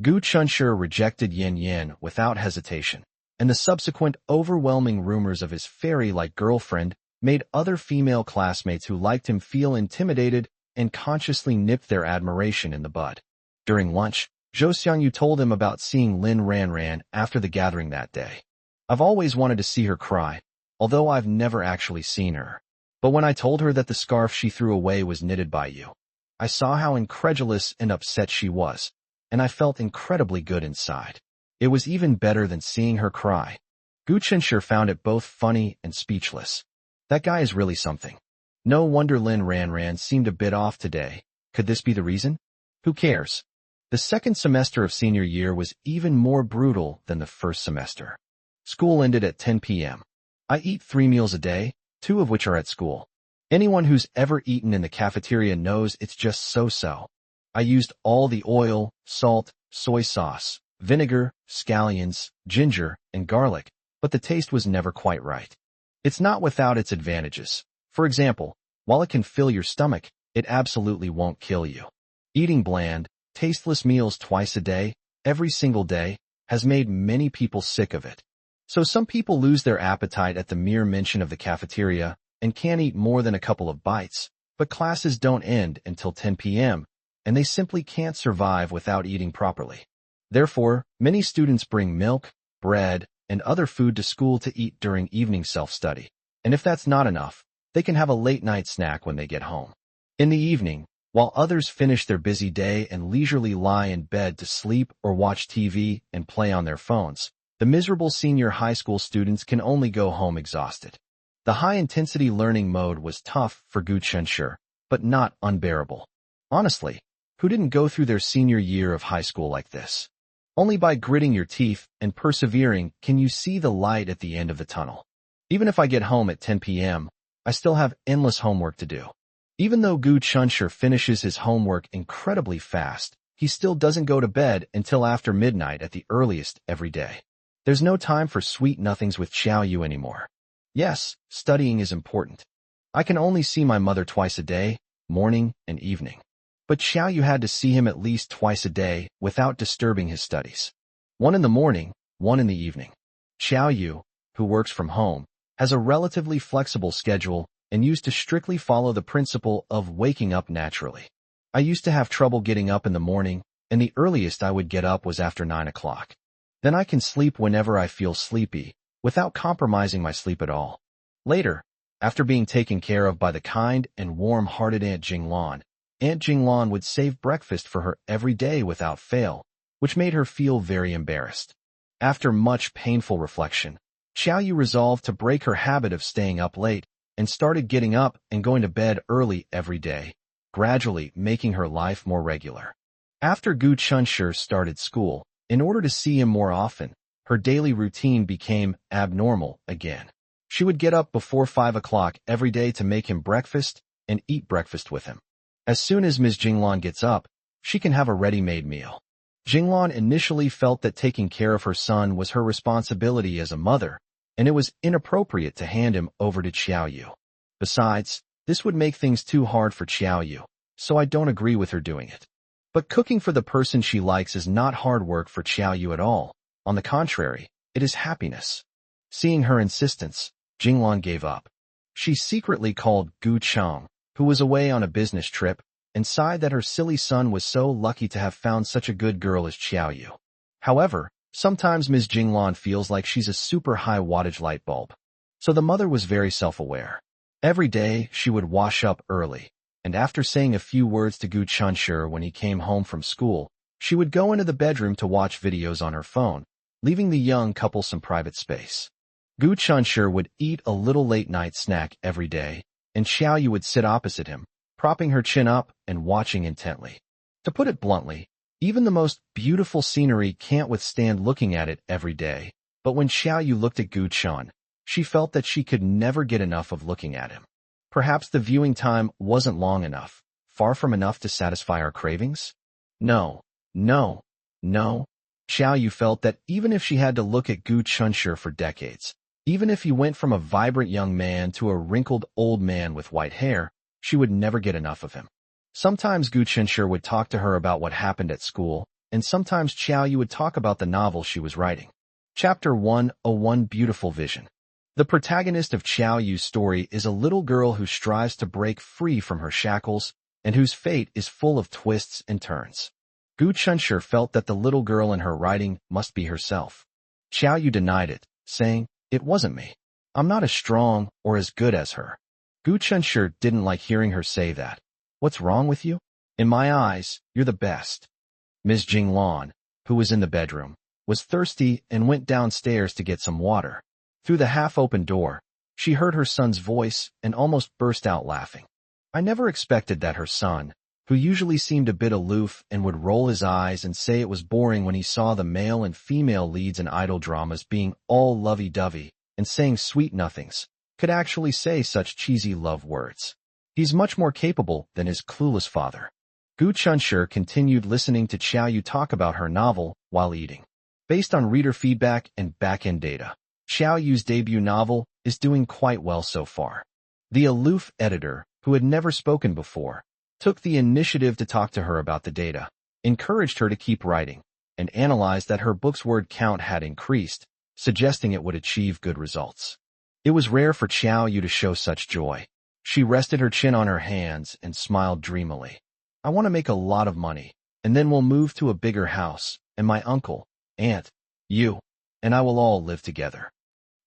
Gu Chunshi rejected Yin Yin without hesitation, and the subsequent overwhelming rumors of his fairy-like girlfriend made other female classmates who liked him feel intimidated and consciously nipped their admiration in the bud. During lunch, Zhou Xiangyu told him about seeing Lin Ranran after the gathering that day. I've always wanted to see her cry, although I've never actually seen her. But when I told her that the scarf she threw away was knitted by you, I saw how incredulous and upset she was, and I felt incredibly good inside. It was even better than seeing her cry. Gu Chenshi found it both funny and speechless. That guy is really something. No wonder Lin Ranran seemed a bit off today. Could this be the reason? Who cares? The second semester of senior year was even more brutal than the first semester. School ended at 10 p.m. I eat 3 meals a day, 2 of which are at school. Anyone who's ever eaten in the cafeteria knows it's just so-so. I used all the oil, salt, soy sauce, vinegar, scallions, ginger, and garlic, but the taste was never quite right. It's not without its advantages. For example, while it can fill your stomach, it absolutely won't kill you. Eating bland, tasteless meals twice a day, every single day, has made many people sick of it. So some people lose their appetite at the mere mention of the cafeteria and can't eat more than a couple of bites, but classes don't end until 10 p.m., and they simply can't survive without eating properly. Therefore, many students bring milk, bread, and other food to school to eat during evening self-study. And if that's not enough, they can have a late-night snack when they get home. In the evening, while others finish their busy day and leisurely lie in bed to sleep or watch TV and play on their phones, the miserable senior high school students can only go home exhausted. The high-intensity learning mode was tough for Gu Chenshi, but not unbearable. Honestly, who didn't go through their senior year of high school like this? Only by gritting your teeth and persevering can you see the light at the end of the tunnel. Even if I get home at 10 p.m., I still have endless homework to do. Even though Gu Chenshi finishes his homework incredibly fast, he still doesn't go to bed until after midnight at the earliest every day. There's no time for sweet nothings with Xiao Yu anymore. Yes, studying is important. I can only see my mother twice a day, morning and evening. But Xiao Yu had to see him at least twice a day without disturbing his studies. One in the morning, one in the evening. Xiao Yu, who works from home, has a relatively flexible schedule and used to strictly follow the principle of waking up naturally. I used to have trouble getting up in the morning, and the earliest I would get up was after 9 o'clock. Then I can sleep whenever I feel sleepy, without compromising my sleep at all. Later, after being taken care of by the kind and warm-hearted Aunt Jinglan would save breakfast for her every day without fail, which made her feel very embarrassed. After much painful reflection, Xiao Yu resolved to break her habit of staying up late and started getting up and going to bed early every day, gradually making her life more regular. After Gu Chenshi started school, in order to see him more often, her daily routine became abnormal again. She would get up before 5 o'clock every day to make him breakfast and eat breakfast with him. As soon as Ms. Jinglan gets up, she can have a ready-made meal. Jinglan initially felt that taking care of her son was her responsibility as a mother, and it was inappropriate to hand him over to Xiao Yu. Besides, this would make things too hard for Xiao Yu, so I don't agree with her doing it. But cooking for the person she likes is not hard work for Xiao Yu at all. On the contrary, it is happiness. Seeing her insistence, Jinglan gave up. She secretly called Gu Chang, who was away on a business trip, and sighed that her silly son was so lucky to have found such a good girl as Xiao Yu. However, sometimes Ms. Jinglan feels like she's a super high wattage light bulb. So the mother was very self-aware. Every day, she would wash up early, and after saying a few words to Gu Chenshi when he came home from school, she would go into the bedroom to watch videos on her phone, leaving the young couple some private space. Gu Chenshi would eat a little late-night snack every day, and Xiao Yu would sit opposite him, propping her chin up and watching intently. To put it bluntly, even the most beautiful scenery can't withstand looking at it every day, but when Xiao Yu looked at Gu Chan, she felt that she could never get enough of looking at him. Perhaps the viewing time wasn't long enough, far from enough to satisfy our cravings? No. Xiao Yu felt that even if she had to look at Gu Chenshi for decades, even if he went from a vibrant young man to a wrinkled old man with white hair, she would never get enough of him. Sometimes Gu Chenshi would talk to her about what happened at school, and sometimes Xiao Yu would talk about the novel she was writing. Chapter 101 Beautiful Vision. The protagonist of Qiao Yu's story is a little girl who strives to break free from her shackles and whose fate is full of twists and turns. Gu Chunshi felt that the little girl in her writing must be herself. Qiao Yu denied it, saying, "It wasn't me. I'm not as strong or as good as her." Gu Chunshi didn't like hearing her say that. "What's wrong with you? In my eyes, you're the best." Ms. Jinglan, who was in the bedroom, was thirsty and went downstairs to get some water. Through the half-open door, she heard her son's voice and almost burst out laughing. I never expected that her son, who usually seemed a bit aloof and would roll his eyes and say it was boring when he saw the male and female leads in idol dramas being all lovey-dovey and saying sweet nothings, could actually say such cheesy love words. He's much more capable than his clueless father. Gu Chunshi continued listening to Qiao Yu talk about her novel while eating. Based on reader feedback and back-end data, Qiao Yu's debut novel is doing quite well so far. The aloof editor, who had never spoken before, took the initiative to talk to her about the data, encouraged her to keep writing, and analyzed that her book's word count had increased, suggesting it would achieve good results. It was rare for Qiao Yu to show such joy. She rested her chin on her hands and smiled dreamily. "I want to make a lot of money, and then we'll move to a bigger house, and my uncle, aunt, you, and I will all live together.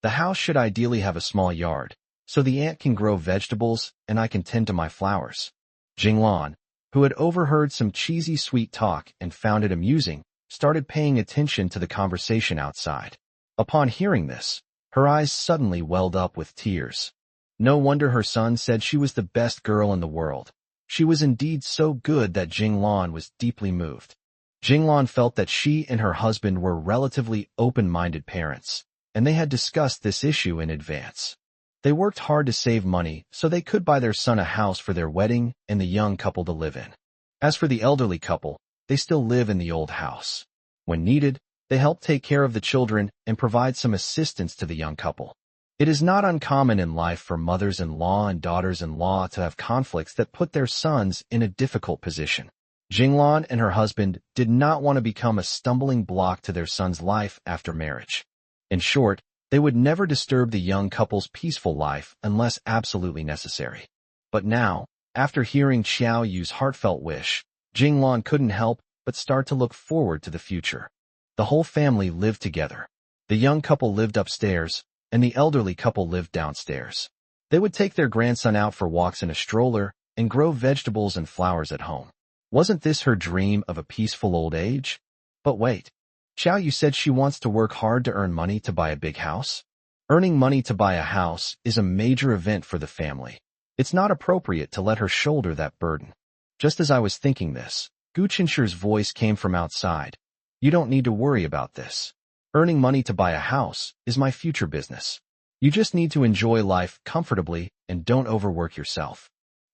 The house should ideally have a small yard, so the aunt can grow vegetables and I can tend to my flowers." Jinglan, who had overheard some cheesy sweet talk and found it amusing, started paying attention to the conversation outside. Upon hearing this, her eyes suddenly welled up with tears. No wonder her son said she was the best girl in the world. She was indeed so good that Jinglan was deeply moved. Jinglan felt that she and her husband were relatively open-minded parents, and they had discussed this issue in advance. They worked hard to save money so they could buy their son a house for their wedding and the young couple to live in. As for the elderly couple, they still live in the old house. When needed, they help take care of the children and provide some assistance to the young couple. It is not uncommon in life for mothers-in-law and daughters-in-law to have conflicts that put their sons in a difficult position. Jinglan and her husband did not want to become a stumbling block to their son's life after marriage. In short, they would never disturb the young couple's peaceful life unless absolutely necessary. But now, after hearing Qiao Yu's heartfelt wish, Jinglan couldn't help but start to look forward to the future. The whole family lived together. The young couple lived upstairs, and the elderly couple lived downstairs. They would take their grandson out for walks in a stroller and grow vegetables and flowers at home. Wasn't this her dream of a peaceful old age? But wait. Qiao Yu said she wants to work hard to earn money to buy a big house. Earning money to buy a house is a major event for the family. It's not appropriate to let her shoulder that burden. Just as I was thinking this, Gu Chunshi's voice came from outside. "You don't need to worry about this. Earning money to buy a house is my future business. You just need to enjoy life comfortably and don't overwork yourself."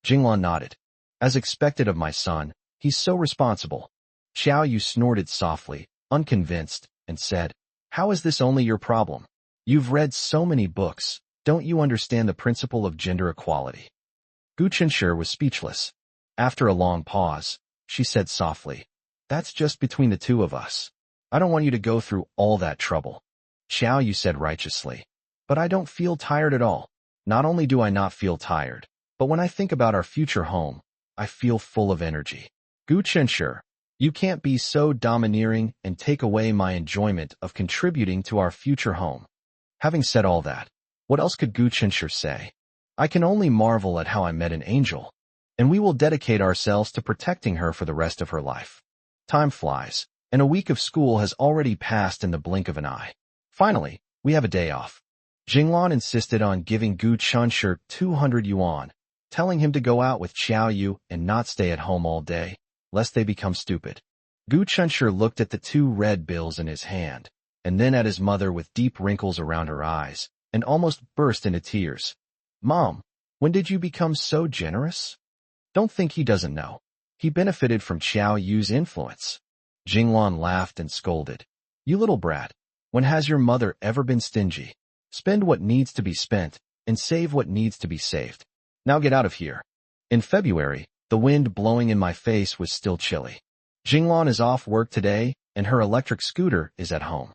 Jinglan nodded. "As expected of my son, he's so responsible." Qiao Yu snorted softly, unconvinced, and said, "How is this only your problem? You've read so many books. Don't you understand the principle of gender equality?" Gu Chunshi was speechless. After a long pause, she said softly, "That's just between the two of us. I don't want you to go through all that trouble." Qiao Yu said righteously, "But I don't feel tired at all. Not only do I not feel tired, but when I think about our future home, I feel full of energy. Gu Chunshi, you can't be so domineering and take away my enjoyment of contributing to our future home." Having said all that, what else could Gu Chunshi say? I can only marvel at how I met an angel, and we will dedicate ourselves to protecting her for the rest of her life. Time flies, and a week of school has already passed in the blink of an eye. Finally, we have a day off. Jinglan insisted on giving Gu Chunshi 200 yuan, telling him to go out with Qiao Yu and not stay at home all day, lest they become stupid. Gu Chunshi looked at the 2 red bills in his hand, and then at his mother with deep wrinkles around her eyes, and almost burst into tears. "Mom, when did you become so generous?" "Don't think he doesn't know. He benefited from Qiao Yu's influence." Jinglan laughed and scolded. "You little brat, when has your mother ever been stingy? Spend what needs to be spent, and save what needs to be saved. Now get out of here." In February, the wind blowing in my face was still chilly. Jinglan is off work today, and her electric scooter is at home.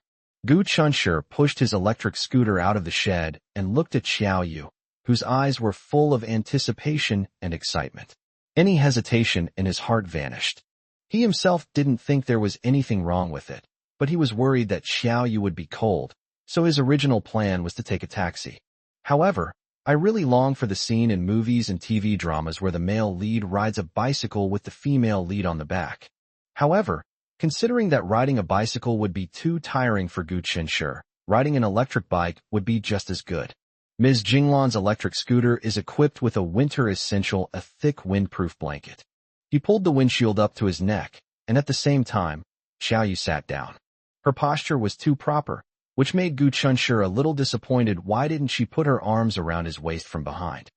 Gu Chunshur pushed his electric scooter out of the shed and looked at Xiao Yu, whose eyes were full of anticipation and excitement. Any hesitation in his heart vanished. He himself didn't think there was anything wrong with it, but he was worried that Xiao Yu would be cold, so his original plan was to take a taxi. However, I really long for the scene in movies and TV dramas where the male lead rides a bicycle with the female lead on the back. However, considering that riding a bicycle would be too tiring for Gu Chunshur, riding an electric bike would be just as good. Ms. Jinglan's electric scooter is equipped with a winter essential, a thick windproof blanket. He pulled the windshield up to his neck, and at the same time, Xiao Yu sat down. Her posture was too proper, which made Gu Chunshur a little disappointed. Why didn't she put her arms around his waist from behind?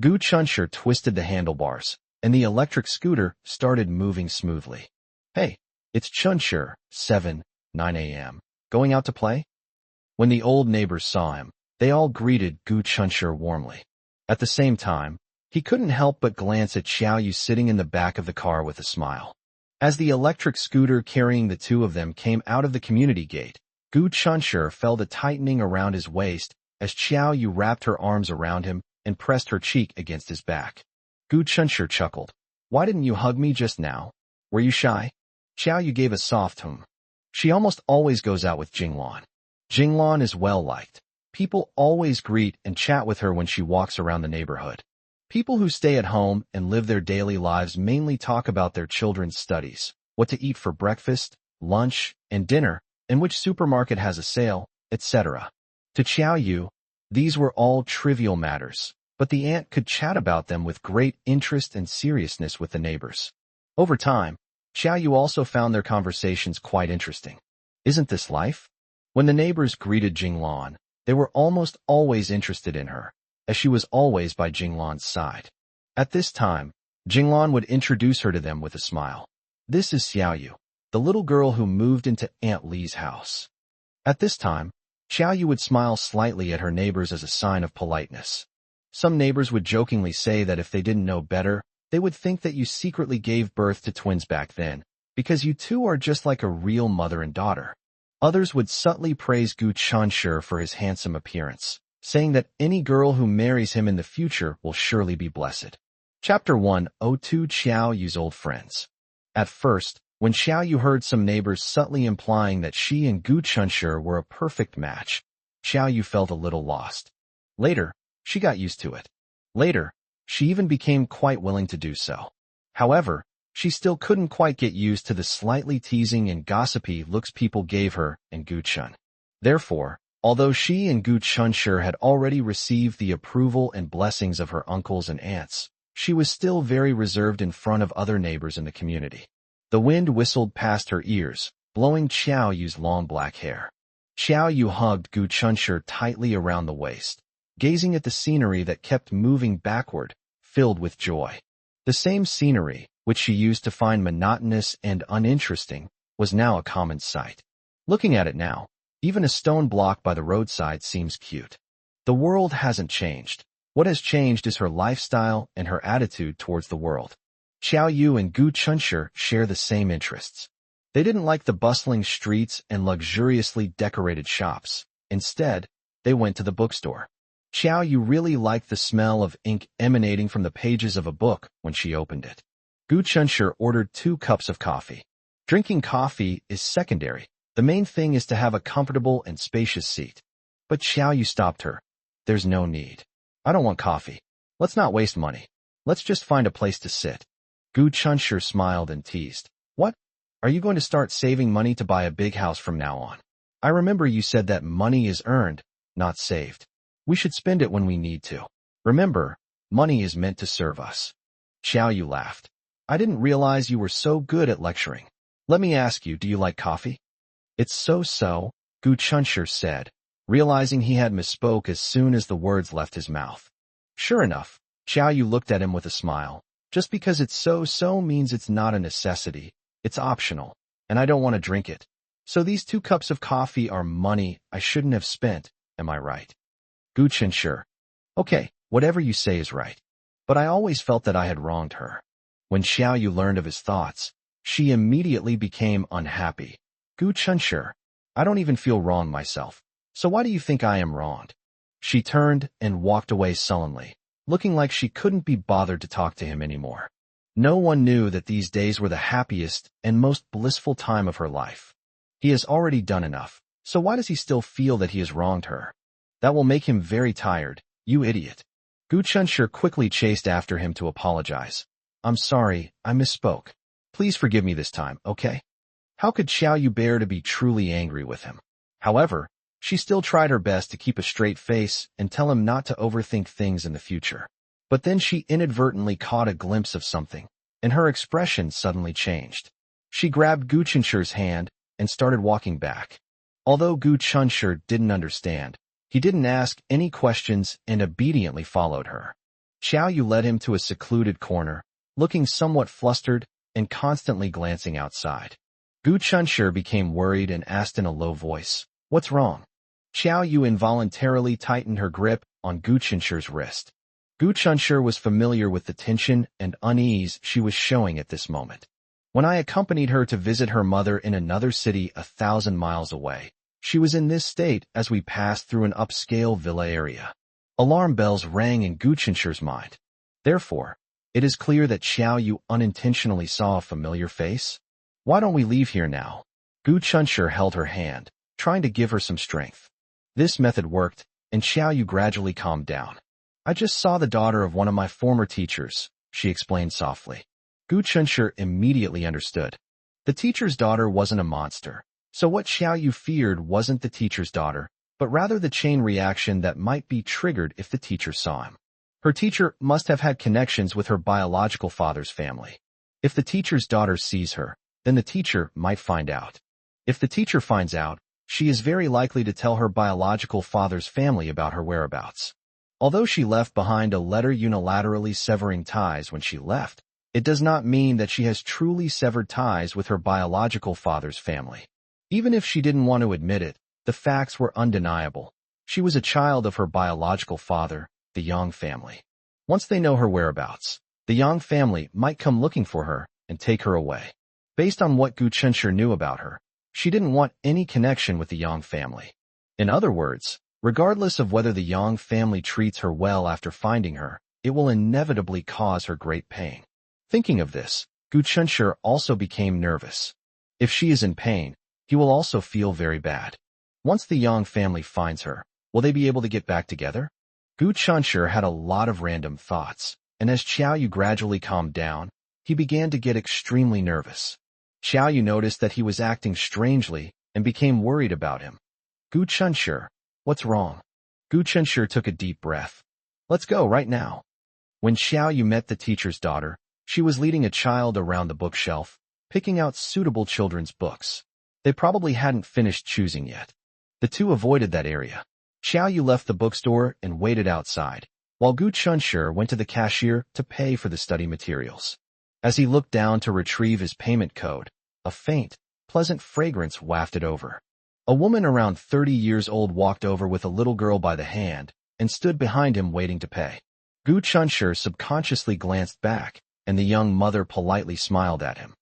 Gu Chunshur twisted the handlebars, and the electric scooter started moving smoothly. Hey, it's Chunshur, 9 a.m. Going out to play? When the old neighbors saw him, they all greeted Gu Chunshur warmly. At the same time, he couldn't help but glance at Xiao Yu sitting in the back of the car with a smile. As the electric scooter carrying the two of them came out of the community gate, Gu Chunshur felt a tightening around his waist as Xiao Yu wrapped her arms around him and pressed her cheek against his back. Gu Chunshur chuckled. Why didn't you hug me just now? Were you shy? Xiao Yu gave a soft hum. She almost always goes out with Jinglan. Jinglan is well-liked. People always greet and chat with her when she walks around the neighborhood. People who stay at home and live their daily lives mainly talk about their children's studies, what to eat for breakfast, lunch, and dinner, and which supermarket has a sale, etc. To Xiao Yu, these were all trivial matters, but the aunt could chat about them with great interest and seriousness with the neighbors. Over time, Xiao Yu also found their conversations quite interesting. Isn't this life? When the neighbors greeted Jinglan, they were almost always interested in her, as she was always by Jinglan's side. At this time, Jinglan would introduce her to them with a smile. This is Xiao Yu, the little girl who moved into Aunt Li's house. At this time, Xiao Yu would smile slightly at her neighbors as a sign of politeness. Some neighbors would jokingly say that if they didn't know better, they would think that you secretly gave birth to twins back then, because you two are just like a real mother and daughter. Others would subtly praise Gu Chunshur for his handsome appearance, saying that any girl who marries him in the future will surely be blessed. Chapter 102 Xiao Yu's Old Friends. At first, when Xiao Yu heard some neighbors subtly implying that she and Gu Chunshur were a perfect match, Xiao Yu felt a little lost. Later, she got used to it. Later, she even became quite willing to do so. However, she still couldn't quite get used to the slightly teasing and gossipy looks people gave her and Gu Chun. Therefore, although she and Gu Chunshur had already received the approval and blessings of her uncles and aunts, she was still very reserved in front of other neighbors in the community. The wind whistled past her ears, blowing Xiao Yu's long black hair. Xiao Yu hugged Gu Chunshur tightly around the waist, gazing at the scenery that kept moving backward, filled with joy. The same scenery, which she used to find monotonous and uninteresting, was now a common sight. Looking at it now, even a stone block by the roadside seems cute. The world hasn't changed. What has changed is her lifestyle and her attitude towards the world. Xiao Yu and Gu Chunshur share the same interests. They didn't like the bustling streets and luxuriously decorated shops. Instead, they went to the bookstore. Xiao Yu really liked the smell of ink emanating from the pages of a book when she opened it. Gu Chunshur ordered 2 cups of coffee. Drinking coffee is secondary. The main thing is to have a comfortable and spacious seat. But Xiao Yu stopped her. There's no need. I don't want coffee. Let's not waste money. Let's just find a place to sit. Gu Chunshur smiled and teased. What? Are you going to start saving money to buy a big house from now on? I remember you said that money is earned, not saved. We should spend it when we need to. Remember, money is meant to serve us. Xiao Yu laughed. I didn't realize you were so good at lecturing. Let me ask you, do you like coffee? It's so, Gu Chunshur said, realizing he had misspoke as soon as the words left his mouth. Sure enough, Xiao Yu looked at him with a smile. Just because it's so means it's not a necessity. It's optional, and I don't want to drink it. So these 2 cups of coffee are money I shouldn't have spent, am I right? Gu Chunshur. Okay, whatever you say is right. But I always felt that I had wronged her. When Xiao Yu learned of his thoughts, she immediately became unhappy. Gu Chunshur, I don't even feel wrong myself. So why do you think I am wronged? She turned and walked away sullenly, looking like she couldn't be bothered to talk to him anymore. No one knew that these days were the happiest and most blissful time of her life. He has already done enough, so why does he still feel that he has wronged her? That will make him very tired, you idiot. Gu Chunshur quickly chased after him to apologize. I'm sorry, I misspoke. Please forgive me this time, okay? How could Xiao Yu bear to be truly angry with him? However, she still tried her best to keep a straight face and tell him not to overthink things in the future. But then she inadvertently caught a glimpse of something, and her expression suddenly changed. She grabbed Gu Chunshur's hand and started walking back. Although Gu Chunshur didn't understand, he didn't ask any questions and obediently followed her. Xiao Yu led him to a secluded corner, looking somewhat flustered and constantly glancing outside. Gu Chunshur became worried and asked in a low voice, "What's wrong?" Xiao Yu involuntarily tightened her grip on Gu Chunshur's wrist. Gu Chunshur was familiar with the tension and unease she was showing at this moment. When I accompanied her to visit her mother in another city 1,000 miles away, she was in this state as we passed through an upscale villa area. Alarm bells rang in Gu Chunshur's mind. Therefore, it is clear that Xiao Yu unintentionally saw a familiar face. Why don't we leave here now? Gu Chunshur held her hand, trying to give her some strength. This method worked, and Xiao Yu gradually calmed down. I just saw the daughter of one of my former teachers, she explained softly. Gu Chunshur immediately understood. The teacher's daughter wasn't a monster, so what Xiao Yu feared wasn't the teacher's daughter, but rather the chain reaction that might be triggered if the teacher saw him. Her teacher must have had connections with her biological father's family. If the teacher's daughter sees her, then the teacher might find out. If the teacher finds out, she is very likely to tell her biological father's family about her whereabouts. Although she left behind a letter unilaterally severing ties when she left, it does not mean that she has truly severed ties with her biological father's family. Even if she didn't want to admit it, the facts were undeniable. She was a child of her biological father, the Yang family. Once they know her whereabouts, the Yang family might come looking for her and take her away. Based on what Gu Chunshur knew about her, she didn't want any connection with the Yang family. In other words, regardless of whether the Yang family treats her well after finding her, it will inevitably cause her great pain. Thinking of this, Gu Chunshur also became nervous. If she is in pain, he will also feel very bad. Once the Yang family finds her, will they be able to get back together? Gu Chunshur had a lot of random thoughts, and as Xiao Yu gradually calmed down, he began to get extremely nervous. Xiao Yu noticed that he was acting strangely and became worried about him. Gu Chunshur, what's wrong? Gu Chunshur took a deep breath. Let's go right now. When Xiao Yu met the teacher's daughter, she was leading a child around the bookshelf, picking out suitable children's books. They probably hadn't finished choosing yet. The two avoided that area. Xiao Yu left the bookstore and waited outside, while Gu Chunshur went to the cashier to pay for the study materials. As he looked down to retrieve his payment code, a faint, pleasant fragrance wafted over. A woman around 30 years old walked over with a little girl by the hand and stood behind him waiting to pay. Gu Chunshur subconsciously glanced back, and the young mother politely smiled at him.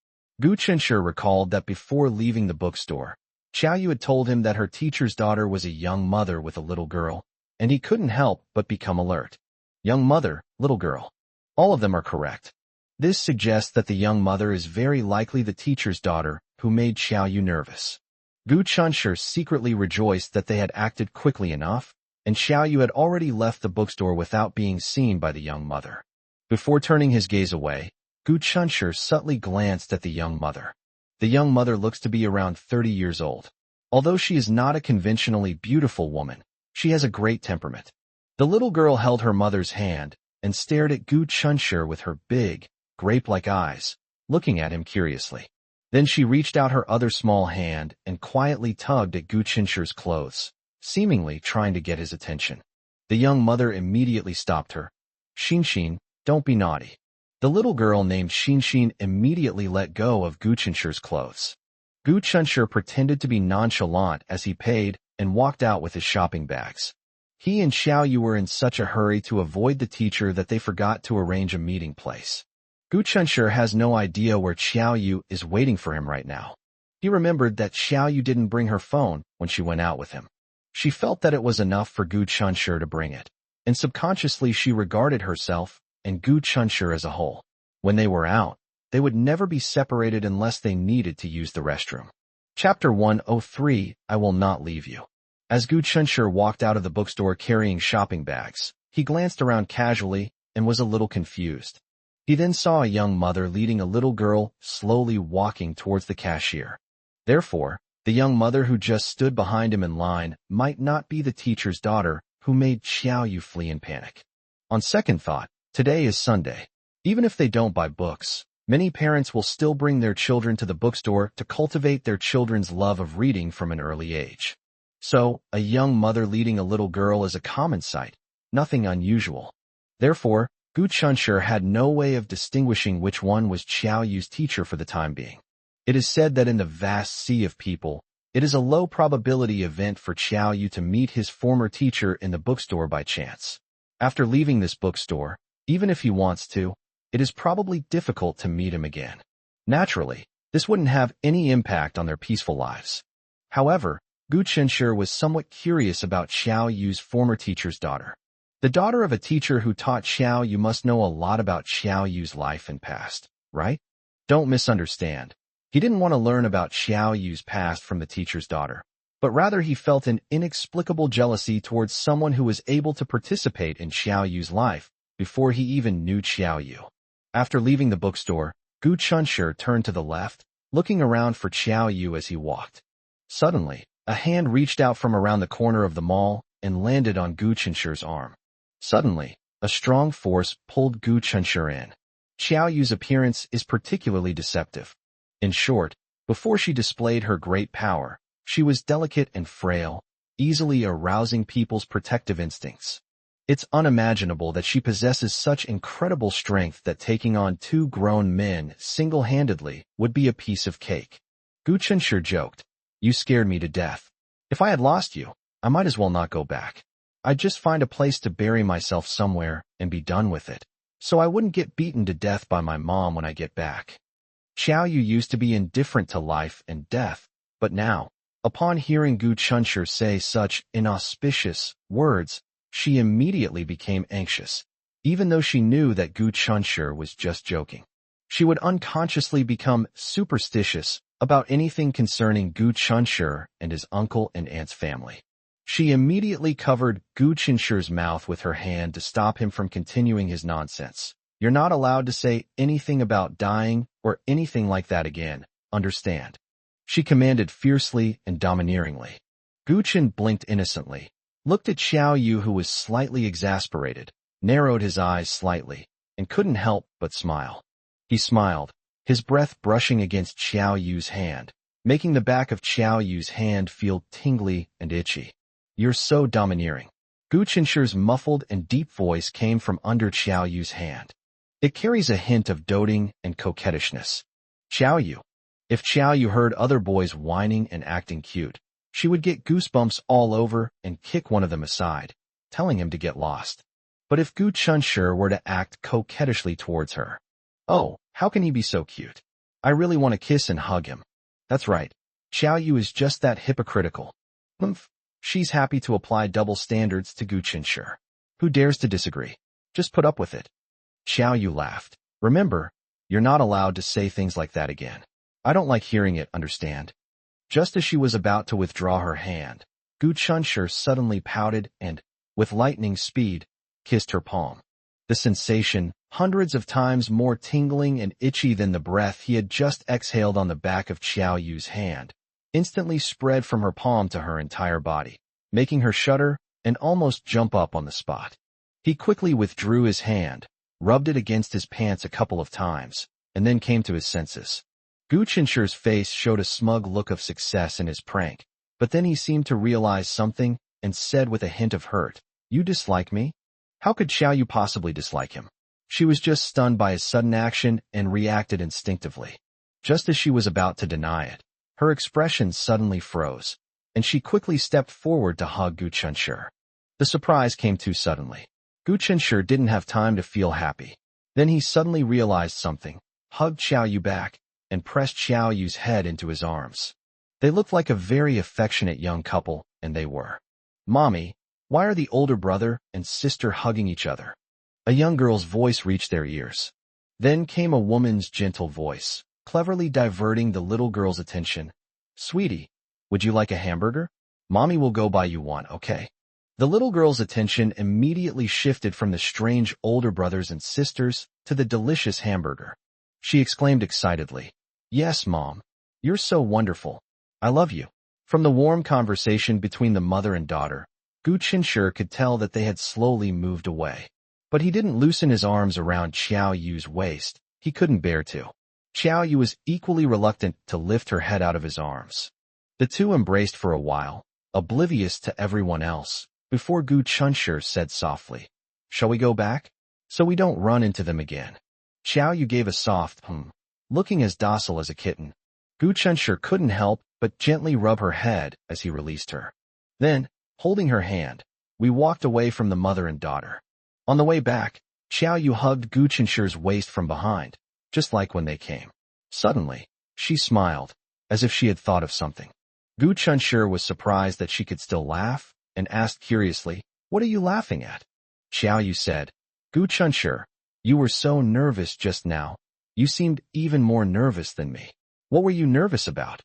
Gu Chunshur recalled that before leaving the bookstore, Xiao Yu had told him that her teacher's daughter was a young mother with a little girl, and he couldn't help but become alert. Young mother, little girl. All of them are correct. This suggests that the young mother is very likely the teacher's daughter who made Xiao Yu nervous. Gu Chunshur secretly rejoiced that they had acted quickly enough, and Xiao Yu had already left the bookstore without being seen by the young mother. Before turning his gaze away, Gu Chunshur subtly glanced at the young mother. The young mother looks to be around 30 years old. Although she is not a conventionally beautiful woman, she has a great temperament. The little girl held her mother's hand and stared at Gu Chunshur with her big, grape-like eyes, looking at him curiously. Then she reached out her other small hand and quietly tugged at Gu Chunshur's clothes, seemingly trying to get his attention. The young mother immediately stopped her. Xinshin, don't be naughty. The little girl named Xinshin immediately let go of Gu Chunshur's clothes. Gu Chunshur pretended to be nonchalant as he paid and walked out with his shopping bags. He and Xiao Yu were in such a hurry to avoid the teacher that they forgot to arrange a meeting place. Gu Chunshur has no idea where Xiao Yu is waiting for him right now. He remembered that Xiao Yu didn't bring her phone when she went out with him. She felt that it was enough for Gu Chunshi to bring it, and subconsciously she regarded herself and Gu Chunshi as a whole. When they were out, they would never be separated unless they needed to use the restroom. Chapter 103, I Will Not Leave You. As Gu Chunshi walked out of the bookstore carrying shopping bags, he glanced around casually and was a little confused. He then saw a young mother leading a little girl slowly walking towards the cashier. Therefore, the young mother who just stood behind him in line might not be the teacher's daughter who made Xiao Yu flee in panic. On second thought, today is Sunday. Even if they don't buy books, many parents will still bring their children to the bookstore to cultivate their children's love of reading from an early age. So, a young mother leading a little girl is a common sight, nothing unusual. Therefore, Gu Chunshi had no way of distinguishing which one was Xiao Yu's teacher for the time being. It is said that in the vast sea of people, it is a low probability event for Xiao Yu to meet his former teacher in the bookstore by chance. After leaving this bookstore, even if he wants to, it is probably difficult to meet him again. Naturally, this wouldn't have any impact on their peaceful lives. However, Gu Chunshi was somewhat curious about Xiao Yu's former teacher's daughter. The daughter of a teacher who taught Xiao Yu must know a lot about Xiao Yu's life and past, right? Don't misunderstand. He didn't want to learn about Xiao Yu's past from the teacher's daughter, but rather he felt an inexplicable jealousy towards someone who was able to participate in Xiao Yu's life before he even knew Xiao Yu. After leaving the bookstore, Gu Chunshi turned to the left, looking around for Xiao Yu as he walked. Suddenly, a hand reached out from around the corner of the mall and landed on Gu Chunshi's arm. Suddenly, a strong force pulled Gu Chunshi in. Xiao Yu's appearance is particularly deceptive. In short, before she displayed her great power, she was delicate and frail, easily arousing people's protective instincts. It's unimaginable that she possesses such incredible strength that taking on two grown men single-handedly would be a piece of cake. Gu Chunshi joked, "You scared me to death. If I had lost you, I might as well not go back. I'd just find a place to bury myself somewhere and be done with it, so I wouldn't get beaten to death by my mom when I get back." Xiao Yu used to be indifferent to life and death, but now, upon hearing Gu Chunshi say such inauspicious words, she immediately became anxious, even though she knew that Gu Chunshi was just joking. She would unconsciously become superstitious about anything concerning Gu Chunshi and his uncle and aunt's family. She immediately covered Gu Chunshi's mouth with her hand to stop him from continuing his nonsense. "You're not allowed to say anything about dying or anything like that again, understand?" she commanded fiercely and domineeringly. Gu Chun blinked innocently, looked at Xiao Yu who was slightly exasperated, narrowed his eyes slightly, and couldn't help but smile. He smiled, his breath brushing against Xiao Yu's hand, making the back of Xiao Yu's hand feel tingly and itchy. "You're so domineering." Gu Chunshi's muffled and deep voice came from under Xiao Yu's hand. It carries a hint of doting and coquettishness. Xiao Yu. If Xiao Yu heard other boys whining and acting cute, she would get goosebumps all over and kick one of them aside, telling him to get lost. But if Gu Chunshi were to act coquettishly towards her, oh, how can he be so cute? I really want to kiss and hug him. That's right, Xiao Yu is just that hypocritical. Humph. She's happy to apply double standards to Gu Chunshi. Who dares to disagree? Just put up with it. Xiao Yu laughed. "Remember, you're not allowed to say things like that again. I don't like hearing it, understand?" Just as she was about to withdraw her hand, Gu Chunshi suddenly pouted and, with lightning speed, kissed her palm. The sensation, hundreds of times more tingling and itchy than the breath he had just exhaled on the back of Xiao Yu's hand, instantly spread from her palm to her entire body, making her shudder and almost jump up on the spot. He quickly withdrew his hand, rubbed it against his pants a couple of times, and then came to his senses. Gu Chunshi's face showed a smug look of success in his prank, but then he seemed to realize something and said with a hint of hurt, "You dislike me?" How could Xiao Yu possibly dislike him? She was just stunned by his sudden action and reacted instinctively. Just as she was about to deny it, her expression suddenly froze, and she quickly stepped forward to hug Gu Chunshi. The surprise came too suddenly. Gu Chunshi didn't have time to feel happy. Then he suddenly realized something, hugged Xiao Yu back, and pressed Xiao Yu's head into his arms. They looked like a very affectionate young couple, and they were. "Mommy, why are the older brother and sister hugging each other?" A young girl's voice reached their ears. Then came a woman's gentle voice, cleverly diverting the little girl's attention. "Sweetie, would you like a hamburger? Mommy will go buy you one, okay?" The little girl's attention immediately shifted from the strange older brothers and sisters to the delicious hamburger. She exclaimed excitedly, "Yes, Mom. You're so wonderful. I love you." From the warm conversation between the mother and daughter, Gu Qinsher could tell that they had slowly moved away. But he didn't loosen his arms around Xiao Yu's waist. He couldn't bear to. Xiao Yu was equally reluctant to lift her head out of his arms. The two embraced for a while, oblivious to everyone else, before Gu Qinsher said softly, "Shall we go back? So we don't run into them again." Xiao Yu gave a soft looking as docile as a kitten. Gu Qinsher couldn't help but gently rub her head as he released her. Then, holding her hand, we walked away from the mother and daughter. On the way back, Xiao Yu hugged Gu Qinsher's waist from behind, just like when they came. Suddenly, she smiled, as if she had thought of something. Gu Qinsher was surprised that she could still laugh, and asked curiously, "What are you laughing at?" Xiao Yu said, "Gu Qinsher, you were so nervous just now. You seemed even more nervous than me. What were you nervous about?"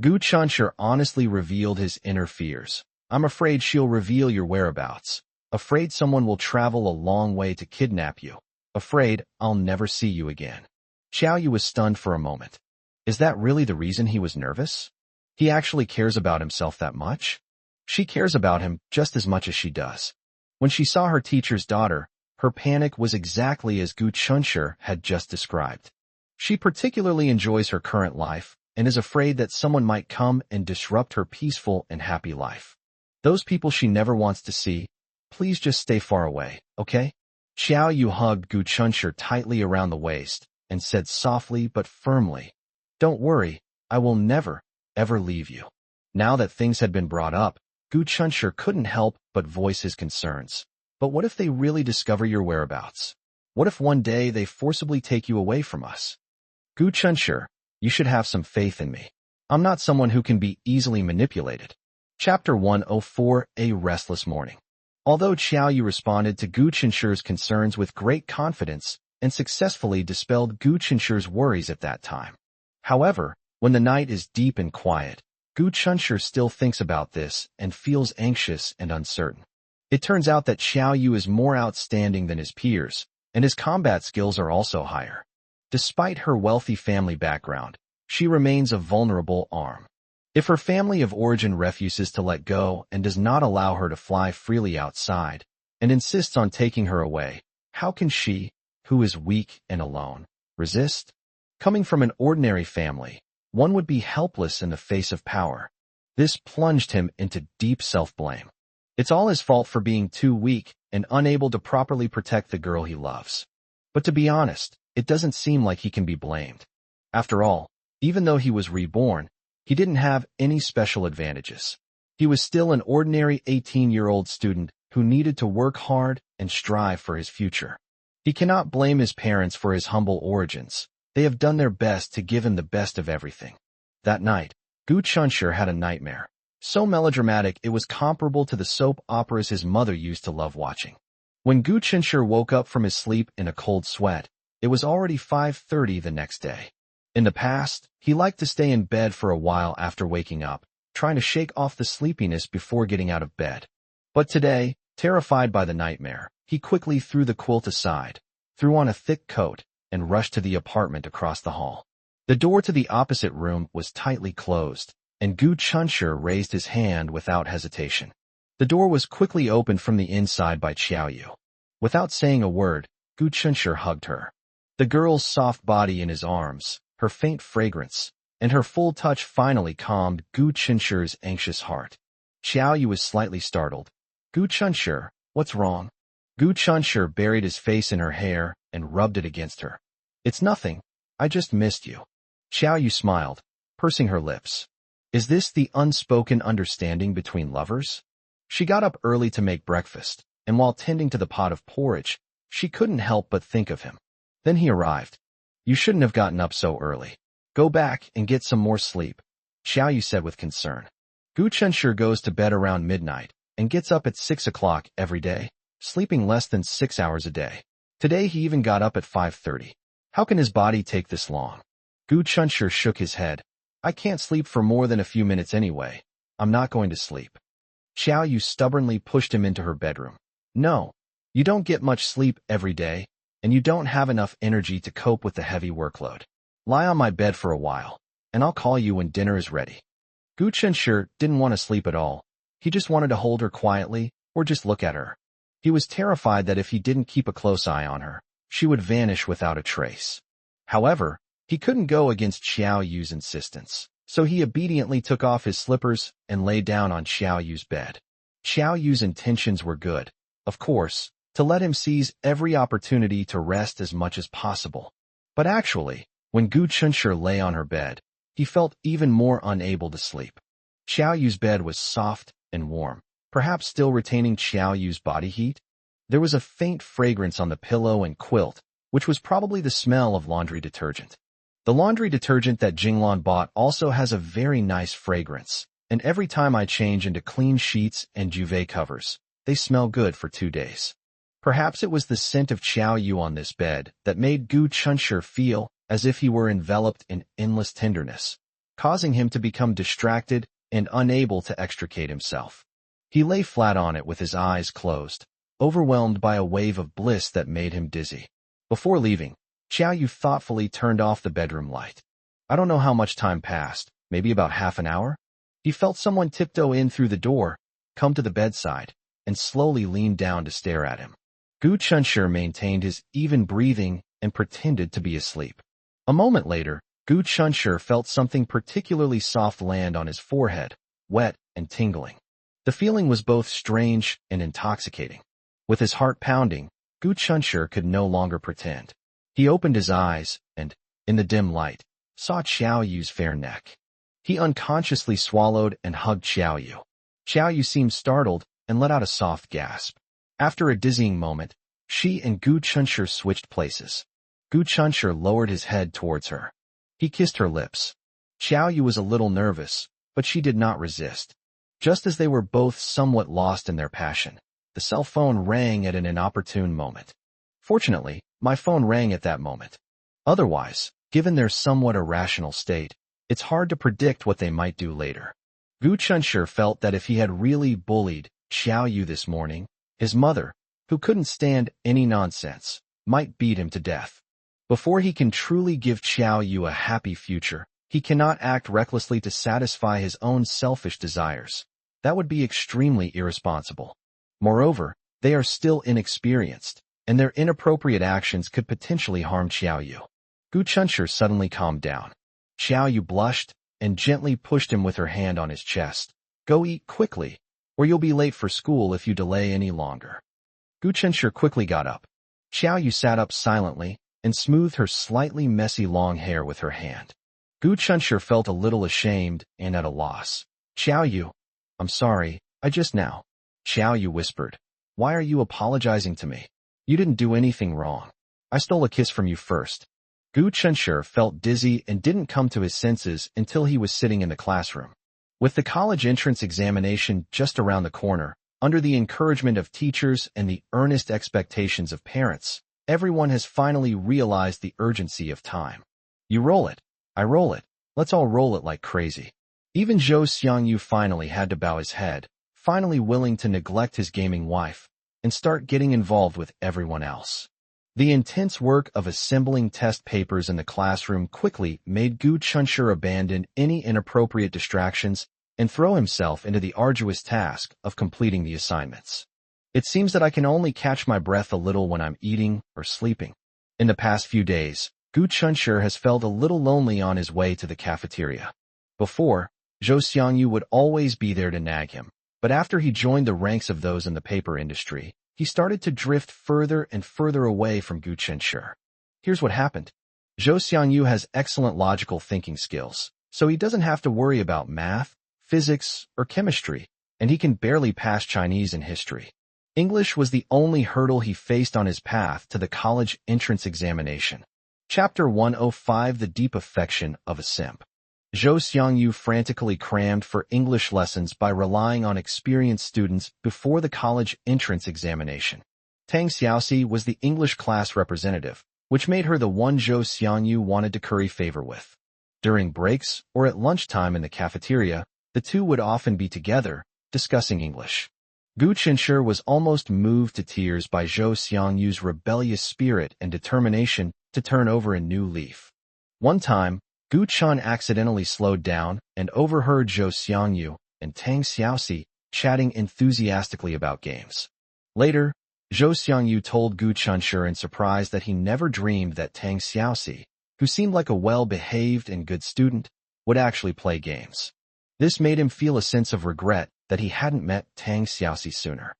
Gu Qinsher honestly revealed his inner fears. "I'm afraid she'll reveal your whereabouts. Afraid someone will travel a long way to kidnap you. Afraid I'll never see you again." Xiao Yu was stunned for a moment. Is that really the reason he was nervous? He actually cares about himself that much? She cares about him just as much as she does. When she saw her teacher's daughter, her panic was exactly as Gu Qinsher had just described. She particularly enjoys her current life and is afraid that someone might come and disrupt her peaceful and happy life. Those people she never wants to see. Please just stay far away, okay? Xiao Yu hugged Gu Qinsher tightly around the waist and said softly but firmly, "Don't worry, I will never, ever leave you." Now that things had been brought up, Gu Qinsher couldn't help but voice his concerns. "But what if they really discover your whereabouts? What if one day they forcibly take you away from us?" "Gu Qinsher, you should have some faith in me. I'm not someone who can be easily manipulated." Chapter 104, A Restless Morning. Although Xiao Yu responded to Gu Qinsher's concerns with great confidence and successfully dispelled Gu Qinsher's worries at that time. However, when the night is deep and quiet, Gu Qinsher still thinks about this and feels anxious and uncertain. It turns out that Xiao Yu is more outstanding than his peers, and his combat skills are also higher. Despite her wealthy family background, she remains a vulnerable arm. If her family of origin refuses to let go and does not allow her to fly freely outside, and insists on taking her away, how can she, who is weak and alone, resist? Coming from an ordinary family, one would be helpless in the face of power. This plunged him into deep self-blame. It's all his fault for being too weak and unable to properly protect the girl he loves. But to be honest, it doesn't seem like he can be blamed. After all, even though he was reborn, he didn't have any special advantages. He was still an ordinary 18-year-old student who needed to work hard and strive for his future. He cannot blame his parents for his humble origins. They have done their best to give him the best of everything. That night, Gu Qinsher had a nightmare. So melodramatic it was comparable to the soap operas his mother used to love watching. When Gu Qinsher woke up from his sleep in a cold sweat, it was already 5:30 the next day. In the past, he liked to stay in bed for a while after waking up, trying to shake off the sleepiness before getting out of bed. But today, terrified by the nightmare, he quickly threw the quilt aside, threw on a thick coat, and rushed to the apartment across the hall. The door to the opposite room was tightly closed, and Gu Qinsher raised his hand without hesitation. The door was quickly opened from the inside by Xiao Yu. Without saying a word, Gu Qinsher hugged her. The girl's soft body in his arms, her faint fragrance, and her full touch finally calmed Gu Qinsher's anxious heart. Xiao Yu was slightly startled. "Gu Qinsher, what's wrong?" Gu Qinsher buried his face in her hair and rubbed it against her. "It's nothing. I just missed you." Xiao Yu smiled, pursing her lips. Is this the unspoken understanding between lovers? She got up early to make breakfast, and while tending to the pot of porridge, she couldn't help but think of him. Then he arrived. "You shouldn't have gotten up so early." Go back and get some more sleep, Xiao Yu said with concern. Gu Chunshi goes to bed around midnight and gets up at 6 o'clock every day, sleeping less than 6 hours a day. Today he even got up at 5:30. How can his body take this long? Gu Chunshi shook his head. I can't sleep for more than a few minutes anyway. I'm not going to sleep. Xiao Yu stubbornly pushed him into her bedroom. No, you don't get much sleep every day, and you don't have enough energy to cope with the heavy workload. Lie on my bed for a while, and I'll call you when dinner is ready. Gu Chunshi didn't want to sleep at all. He just wanted to hold her quietly, or just look at her. He was terrified that if he didn't keep a close eye on her, she would vanish without a trace. However, he couldn't go against Xiao Yu's insistence, so he obediently took off his slippers and lay down on Xiao Yu's bed. Xiao Yu's intentions were good, of course, to let him seize every opportunity to rest as much as possible. But actually, when Gu Chunshi lay on her bed, he felt even more unable to sleep. Xiao Yu's bed was soft and warm, perhaps still retaining Xiao Yu's body heat. There was a faint fragrance on the pillow and quilt, which was probably the smell of laundry detergent. The laundry detergent that Jinglan bought also has a very nice fragrance, and every time I change into clean sheets and duvet covers, they smell good for 2 days. Perhaps it was the scent of Xiao Yu on this bed that made Gu Chunshi feel as if he were enveloped in endless tenderness, causing him to become distracted and unable to extricate himself. He lay flat on it with his eyes closed, overwhelmed by a wave of bliss that made him dizzy. Before leaving, Xiao Yu thoughtfully turned off the bedroom light. I don't know how much time passed, maybe about half an hour? He felt someone tiptoe in through the door, come to the bedside, and slowly lean down to stare at him. Gu Chunshi maintained his even breathing and pretended to be asleep. A moment later, Gu Chunshi felt something particularly soft land on his forehead, wet and tingling. The feeling was both strange and intoxicating. With his heart pounding, Gu Chunshi could no longer pretend. He opened his eyes and, in the dim light, saw Xiao Yu's fair neck. He unconsciously swallowed and hugged Xiao Yu. Xiao Yu seemed startled and let out a soft gasp. After a dizzying moment, she and Gu Chunshi switched places. Gu Chunshi lowered his head towards her. He kissed her lips. Xiao Yu was a little nervous, but she did not resist. Just as they were both somewhat lost in their passion, the cell phone rang at an inopportune moment. Fortunately, my phone rang at that moment. Otherwise, given their somewhat irrational state, it's hard to predict what they might do later. Gu Chunshi felt that if he had really bullied Xiao Yu this morning, his mother, who couldn't stand any nonsense, might beat him to death. Before he can truly give Xiao Yu a happy future, he cannot act recklessly to satisfy his own selfish desires. That would be extremely irresponsible. Moreover, they are still inexperienced, and their inappropriate actions could potentially harm Xiao Yu. Gu Chunshi suddenly calmed down. Xiao Yu blushed and gently pushed him with her hand on his chest. Go eat quickly, or you'll be late for school if you delay any longer. Gu Chunshi quickly got up. Xiao Yu sat up silently and smoothed her slightly messy long hair with her hand. Gu Chunshi felt a little ashamed and at a loss. Xiao Yu, I'm sorry, I just now. Xiao Yu whispered. Why are you apologizing to me? You didn't do anything wrong. I stole a kiss from you first. Gu Chunshi felt dizzy and didn't come to his senses until he was sitting in the classroom. With the college entrance examination just around the corner, under the encouragement of teachers and the earnest expectations of parents, everyone has finally realized the urgency of time. You roll it. I roll it. Let's all roll it like crazy. Even Zhou Xiangyu finally had to bow his head, finally willing to neglect his gaming wife and start getting involved with everyone else. The intense work of assembling test papers in the classroom quickly made Gu Chunshi abandon any inappropriate distractions and throw himself into the arduous task of completing the assignments. It seems that I can only catch my breath a little when I'm eating or sleeping. In the past few days, Gu Chunshi has felt a little lonely on his way to the cafeteria. Before, Zhou Xiangyu would always be there to nag him, but after he joined the ranks of those in the paper industry, he started to drift further and further away from Gu Chunshi. Here's what happened. Zhou Xiangyu has excellent logical thinking skills, so he doesn't have to worry about math, physics, or chemistry, and he can barely pass Chinese and history. English was the only hurdle he faced on his path to the college entrance examination. Chapter 105 The Deep Affection of a Simp. Zhou Xiangyu frantically crammed for English lessons by relying on experienced students before the college entrance examination. Tang Xiaoxi was the English class representative, which made her the one Zhou Xiangyu wanted to curry favor with. During breaks or at lunchtime in the cafeteria, the two would often be together, discussing English. Gu Qinsher was almost moved to tears by Zhou Xiangyu's rebellious spirit and determination to turn over a new leaf. One time, Gu Chen accidentally slowed down and overheard Zhou Xiangyu and Tang Xiaoxi chatting enthusiastically about games. Later, Zhou Xiangyu told Gu Qinsher in surprise that he never dreamed that Tang Xiaoxi, who seemed like a well-behaved and good student, would actually play games. This made him feel a sense of regret that he hadn't met Tang Xiaoxi sooner.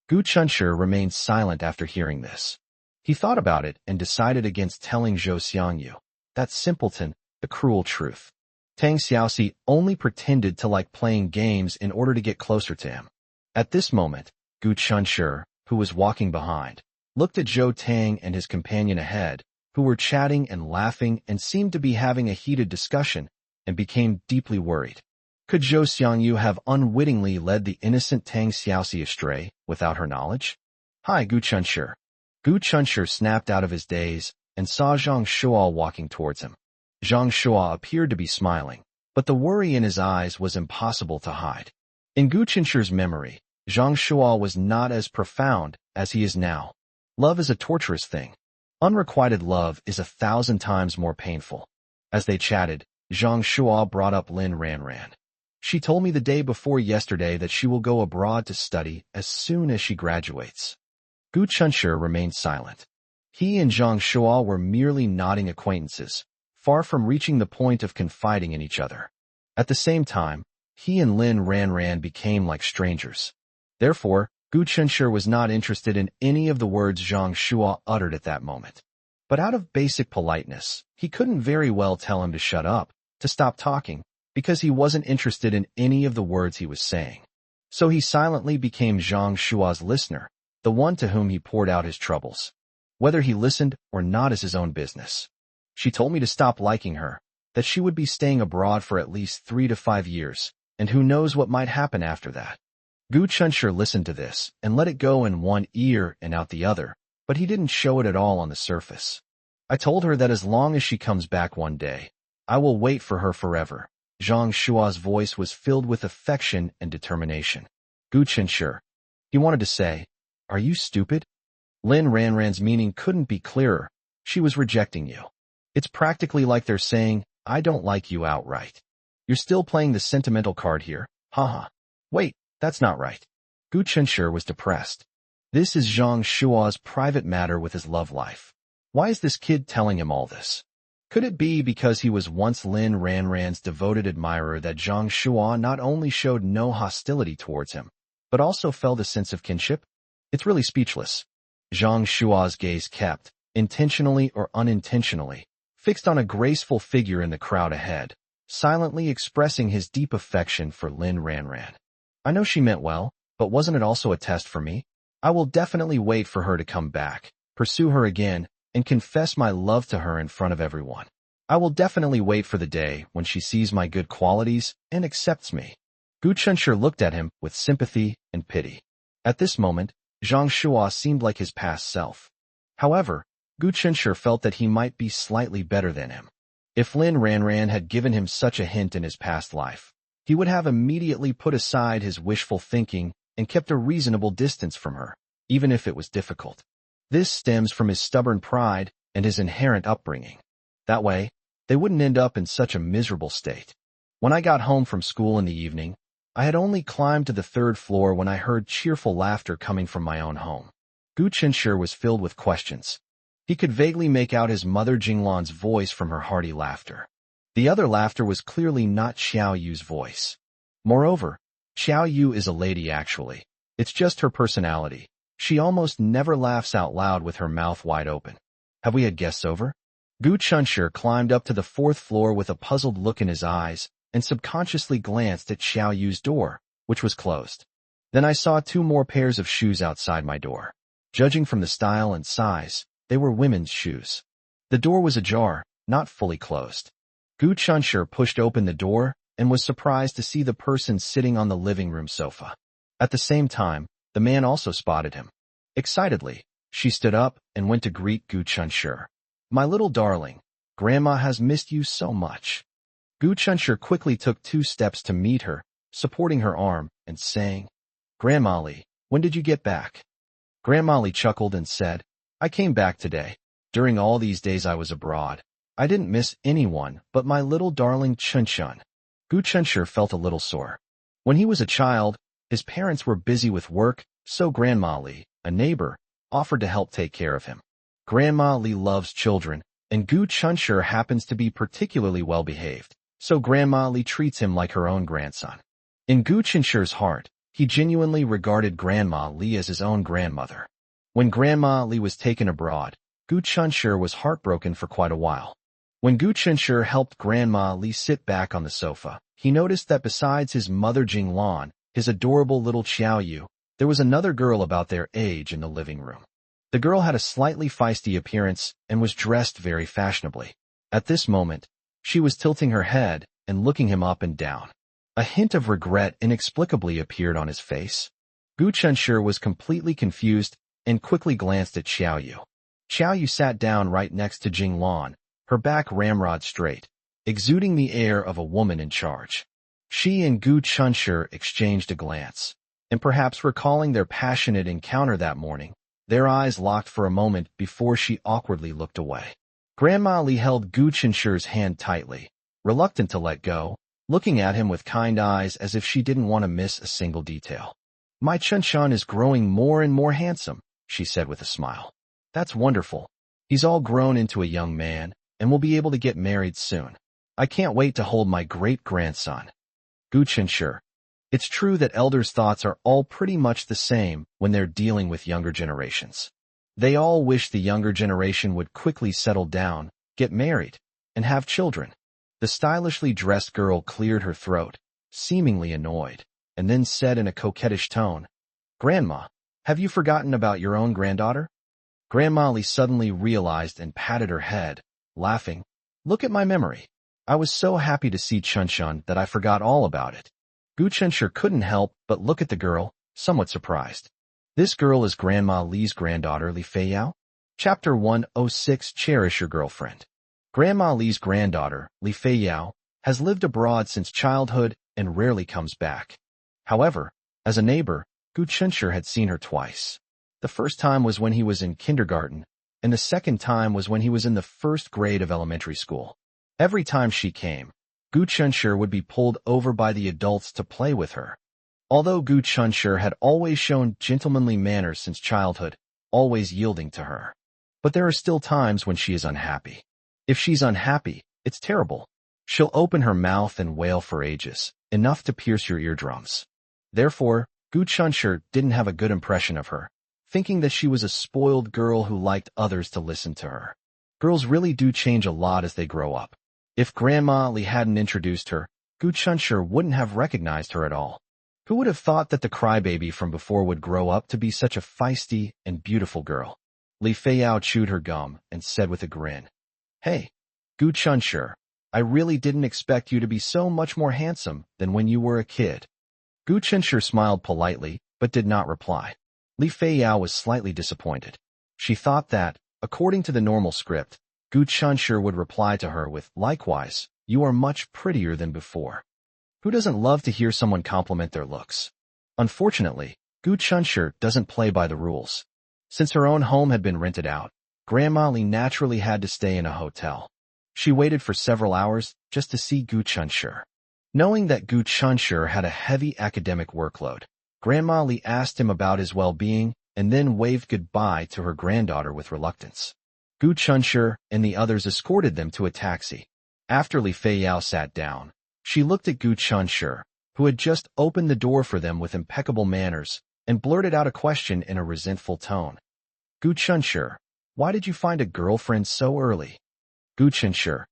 Gu Qinsher remained silent after hearing this. He thought about it and decided against telling Zhou Xiangyu that simpleton, the cruel truth. Tang Xiaoxi only pretended to like playing games in order to get closer to him. At this moment, Gu Qinsher, who was walking behind, looked at Zhou Tang and his companion ahead, who were chatting and laughing and seemed to be having a heated discussion, and became deeply worried. Could Zhou Xiangyu have unwittingly led the innocent Tang Xiaoxi astray without her knowledge? Hi, Gu Qinsher. Gu Qinsher snapped out of his daze and saw Zhang Shuo walking towards him. Zhang Shuo appeared to be smiling, but the worry in his eyes was impossible to hide. In Gu Qinsher's memory, Zhang Shuo was not as profound as he is now. Love is a torturous thing. Unrequited love is 1,000 times more painful. As they chatted, Zhang Shuo brought up Lin Ranran. She told me the day before yesterday that she will go abroad to study as soon as she graduates. Gu Qinsher remained silent. He and Zhang Shuo were merely nodding acquaintances, far from reaching the point of confiding in each other. At the same time, he and Lin Ranran became like strangers. Therefore, Gu Qinsher was not interested in any of the words Zhang Shuo uttered at that moment. But out of basic politeness, he couldn't very well tell him to shut up, to stop talking, because he wasn't interested in any of the words he was saying. So he silently became Zhang Shuo's listener, the one to whom he poured out his troubles. Whether he listened or not is his own business. She told me to stop liking her, that she would be staying abroad for at least 3 to 5 years, and who knows what might happen after that. Gu Qinsher listened to this and let it go in one ear and out the other, but he didn't show it at all on the surface. I told her that as long as she comes back one day, I will wait for her forever. Zhang Shuo's voice was filled with affection and determination. Gu Qinsher. He wanted to say, "Are you stupid?" Lin Ranran's meaning couldn't be clearer. She was rejecting you. It's practically like they're saying, "I don't like you outright. You're still playing the sentimental card here, haha." Wait, that's not right. Gu Qinsher was depressed. This is Zhang Shuo's private matter with his love life. Why is this kid telling him all this? Could it be because he was once Lin Ranran's devoted admirer that Zhang Shuo not only showed no hostility towards him, but also felt a sense of kinship? It's really speechless. Zhang Shuo's gaze kept, intentionally or unintentionally, fixed on a graceful figure in the crowd ahead, silently expressing his deep affection for Lin Ranran. I know she meant well, but wasn't it also a test for me? I will definitely wait for her to come back, pursue her again, and confess my love to her in front of everyone. I will definitely wait for the day when she sees my good qualities and accepts me. Gu Qinsher looked at him with sympathy and pity. At this moment, Zhang Shuo seemed like his past self. However, Gu Qinsher felt that he might be slightly better than him. If Lin Ranran had given him such a hint in his past life, he would have immediately put aside his wishful thinking and kept a reasonable distance from her, even if it was difficult. This stems from his stubborn pride and his inherent upbringing. That way, they wouldn't end up in such a miserable state. When I got home from school in the evening, I had only climbed to the 3rd floor when I heard cheerful laughter coming from my own home. Gu Qinsher was filled with questions. He could vaguely make out his mother Jinglan's voice from her hearty laughter. The other laughter was clearly not Xiao Yu's voice. Moreover, Xiao Yu is a lady actually. It's just her personality. She almost never laughs out loud with her mouth wide open. Have we had guests over? Gu Qinsher climbed up to the 4th floor with a puzzled look in his eyes and subconsciously glanced at Xiao Yu's door, which was closed. Then I saw 2 more pairs of shoes outside my door. Judging from the style and size, they were women's shoes. The door was ajar, not fully closed. Gu Chunshur pushed open the door and was surprised to see the person sitting on the living room sofa. At the same time, the man also spotted him. Excitedly, she stood up and went to greet Gu Chunshur. "My little darling, Grandma has missed you so much." Gu Chunshur quickly took 2 steps to meet her, supporting her arm and saying, "Grandma Li, when did you get back?" Grandma Li chuckled and said, "I came back today. During all these days I was abroad. I didn't miss anyone but my little darling Chunshun." Gu Chunshur felt a little sore. When he was a child, his parents were busy with work, so Grandma Li, a neighbor, offered to help take care of him. Grandma Li loves children, and Gu Chunshur happens to be particularly well-behaved, so Grandma Li treats him like her own grandson. In Gu Chunshur's heart, he genuinely regarded Grandma Li as his own grandmother. When Grandma Li was taken abroad, Gu Chunshur was heartbroken for quite a while. When Gu Chunshur helped Grandma Li sit back on the sofa, he noticed that besides his mother Jinglan, his adorable little Xiaoyu, there was another girl about their age in the living room. The girl had a slightly feisty appearance and was dressed very fashionably. At this moment, she was tilting her head and looking him up and down. A hint of regret inexplicably appeared on his face. Gu Chunshur was completely confused and quickly glanced at Xiaoyu. Xiaoyu sat down right next to Jinglan, her back ramrod straight, exuding the air of a woman in charge. She and Gu Chunshur exchanged a glance, and perhaps recalling their passionate encounter that morning, their eyes locked for a moment before she awkwardly looked away. Grandma Li held Gu Chunshur's hand tightly, reluctant to let go, looking at him with kind eyes as if she didn't want to miss a single detail. "My Chunshun is growing more and more handsome," she said with a smile. "That's wonderful. He's all grown into a young man, and will be able to get married soon. I can't wait to hold my great-grandson." Gu Chunshur. It's true that elders' thoughts are all pretty much the same when they're dealing with younger generations. They all wish the younger generation would quickly settle down, get married, and have children. The stylishly dressed girl cleared her throat, seemingly annoyed, and then said in a coquettish tone, "Grandma, have you forgotten about your own granddaughter?" Grandma Li suddenly realized and patted her head, laughing. "Look at my memory. I was so happy to see Chunshun that I forgot all about it." Gu Chunshur couldn't help but look at the girl, somewhat surprised. This girl is Grandma Li's granddaughter Li Feiyao? Chapter 106 Cherish Your Girlfriend. Grandma Li's granddaughter, Li Feiyao, has lived abroad since childhood and rarely comes back. However, as a neighbor, Gu Chunshur had seen her twice. The first time was when he was in kindergarten, and the second time was when he was in the 1st grade of elementary school. Every time she came, Gu Chunshur would be pulled over by the adults to play with her. Although Gu Chunshur had always shown gentlemanly manners since childhood, always yielding to her. But there are still times when she is unhappy. If she's unhappy, it's terrible. She'll open her mouth and wail for ages, enough to pierce your eardrums. Therefore, Gu Chunshur didn't have a good impression of her, thinking that she was a spoiled girl who liked others to listen to her. Girls really do change a lot as they grow up. If Grandma Li hadn't introduced her, Gu Chunshur wouldn't have recognized her at all. Who would have thought that the crybaby from before would grow up to be such a feisty and beautiful girl? Li Feiyao chewed her gum and said with a grin, "Hey, Gu Chunshur, I really didn't expect you to be so much more handsome than when you were a kid." Gu Chunshur smiled politely, but did not reply. Li Feiyao was slightly disappointed. She thought that, according to the normal script, Gu Chunshur would reply to her with, "Likewise, you are much prettier than before." Who doesn't love to hear someone compliment their looks? Unfortunately, Gu Chunshur doesn't play by the rules. Since her own home had been rented out, Grandma Li naturally had to stay in a hotel. She waited for several hours just to see Gu Chunshur. Knowing that Gu Chunshur had a heavy academic workload, Grandma Li asked him about his well-being and then waved goodbye to her granddaughter with reluctance. Gu Chunshur and the others escorted them to a taxi. After Li Feiyao sat down, she looked at Gu Chunshur, who had just opened the door for them with impeccable manners, and blurted out a question in a resentful tone. "Gu Chunshur, why did you find a girlfriend so early?" "Gu Chunshur,"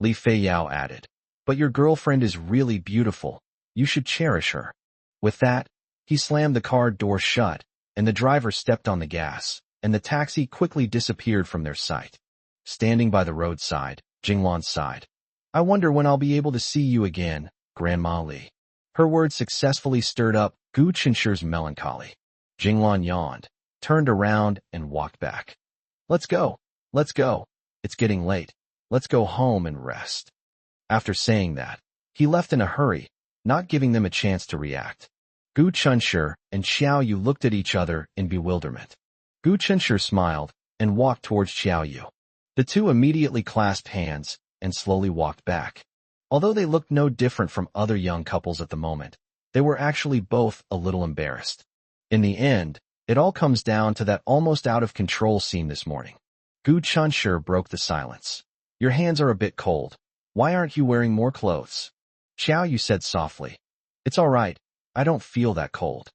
Li Feiyao added, "but your girlfriend is really beautiful. You should cherish her." With that, he slammed the car door shut, and the driver stepped on the gas, and the taxi quickly disappeared from their sight. Standing by the roadside, Jinglan sighed. I wonder when I'll be able to see you again, Grandma Li. Her words successfully stirred up Gu Qinshi's melancholy. Jinglan yawned, turned around, and walked back. Let's go. Let's go. It's getting late. Let's go home and rest. After saying that, he left in a hurry, not giving them a chance to react. Gu Chunshi and Xiao Yu looked at each other in bewilderment. Gu Chunshi smiled and walked towards Xiao Yu. The two immediately clasped hands and slowly walked back. Although they looked no different from other young couples at the moment, they were actually both a little embarrassed. In the end, it all comes down to that almost out-of-control scene this morning. Gu Chunshi broke the silence. Your hands are a bit cold. Why aren't you wearing more clothes? Xiao Yu said softly. It's all right. I don't feel that cold.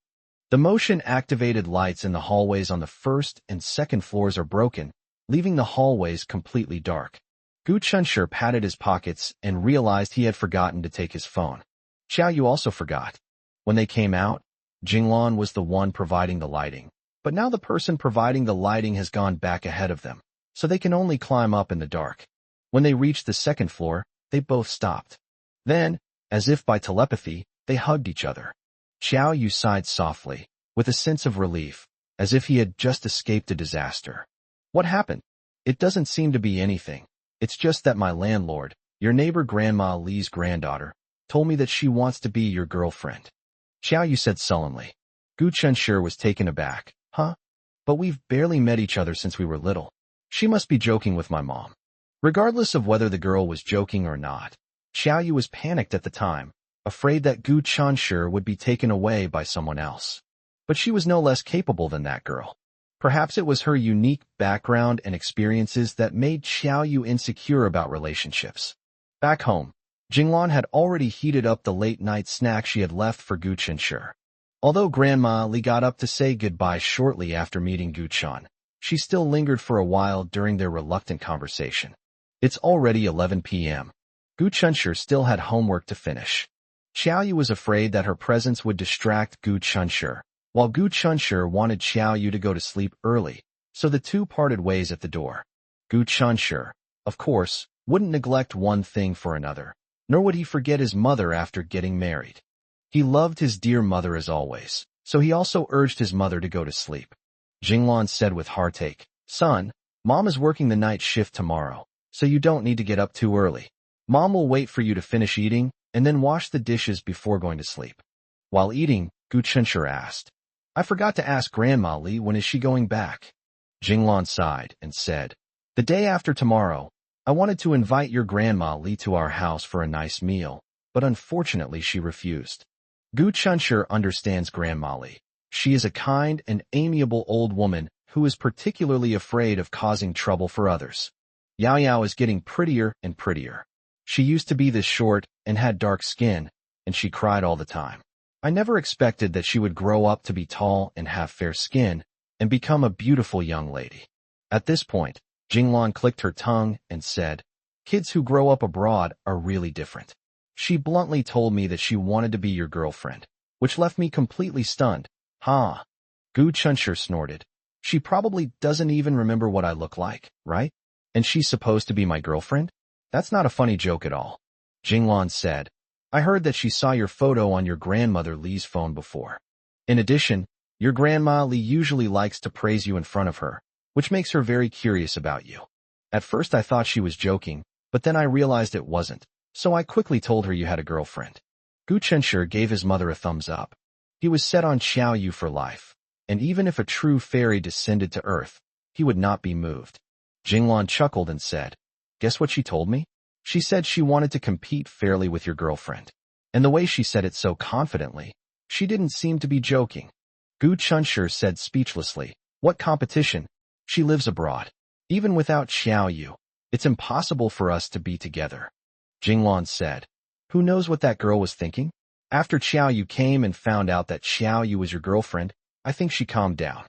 The motion-activated lights in the hallways on the first and second floors are broken, leaving the hallways completely dark. Gu Chunshi patted his pockets and realized he had forgotten to take his phone. Xiao Yu also forgot. When they came out, Jinglan was the one providing the lighting, but now the person providing the lighting has gone back ahead of them, so they can only climb up in the dark. When they reached the second floor, they both stopped. Then, as if by telepathy, they hugged each other. Xiao Yu sighed softly, with a sense of relief, as if he had just escaped a disaster. What happened? It doesn't seem to be anything. It's just that my landlord, your neighbor Grandma Li's granddaughter, told me that she wants to be your girlfriend. Xiao Yu said sullenly. Gu Chunshi was taken aback. Huh? But we've barely met each other since we were little. She must be joking with my mom. Regardless of whether the girl was joking or not, Xiao Yu was panicked at the time, afraid that Gu Chunshi would be taken away by someone else. But she was no less capable than that girl. Perhaps it was her unique background and experiences that made Xiao Yu insecure about relationships. Back home, Jinglan had already heated up the late-night snack she had left for Gu Chunshi. Although Grandma Li got up to say goodbye shortly after meeting Gu Chun, she still lingered for a while during their reluctant conversation. It's already 11 p.m. Gu Chunshi still had homework to finish. Xiao Yu was afraid that her presence would distract Gu Chunshi, while Gu Chunshi wanted Xiao Yu to go to sleep early, so the two parted ways at the door. Gu Chunshi, of course, wouldn't neglect one thing for another, nor would he forget his mother after getting married. He loved his dear mother as always, so he also urged his mother to go to sleep. Jinglan said with heartache, Son, Mom is working the night shift tomorrow, so you don't need to get up too early. Mom will wait for you to finish eating, and then wash the dishes before going to sleep. While eating, Gu Chunshi asked, I forgot to ask Grandma Li when is she going back? Jinglan sighed and said, The day after tomorrow. I wanted to invite your Grandma Li to our house for a nice meal, but unfortunately she refused. Gu Chunshi understands Grandma Li. She is a kind and amiable old woman who is particularly afraid of causing trouble for others. Yao Yao is getting prettier and prettier. She used to be this short and had dark skin, and she cried all the time. I never expected that she would grow up to be tall and have fair skin and become a beautiful young lady. At this point, Jinglan clicked her tongue and said, Kids who grow up abroad are really different. She bluntly told me that she wanted to be your girlfriend, which left me completely stunned. Huh? Gu Chunshi snorted. She probably doesn't even remember what I look like, right? And she's supposed to be my girlfriend? That's not a funny joke at all. Jinglan said, I heard that she saw your photo on your grandmother Li's phone before. In addition, your Grandma Li usually likes to praise you in front of her, which makes her very curious about you. At first I thought she was joking, but then I realized it wasn't, so I quickly told her you had a girlfriend. Gu Chunshi gave his mother a thumbs up. He was set on Xiao Yu for life, and even if a true fairy descended to earth, he would not be moved. Jinglan chuckled and said, Guess what she told me? She said she wanted to compete fairly with your girlfriend. And the way she said it so confidently, she didn't seem to be joking. Gu Chunshi said speechlessly, What competition? She lives abroad. Even without Xiao Yu, it's impossible for us to be together. Jinglan said, Who knows what that girl was thinking? After Xiao Yu came and found out that Xiao Yu was your girlfriend, I think she calmed down.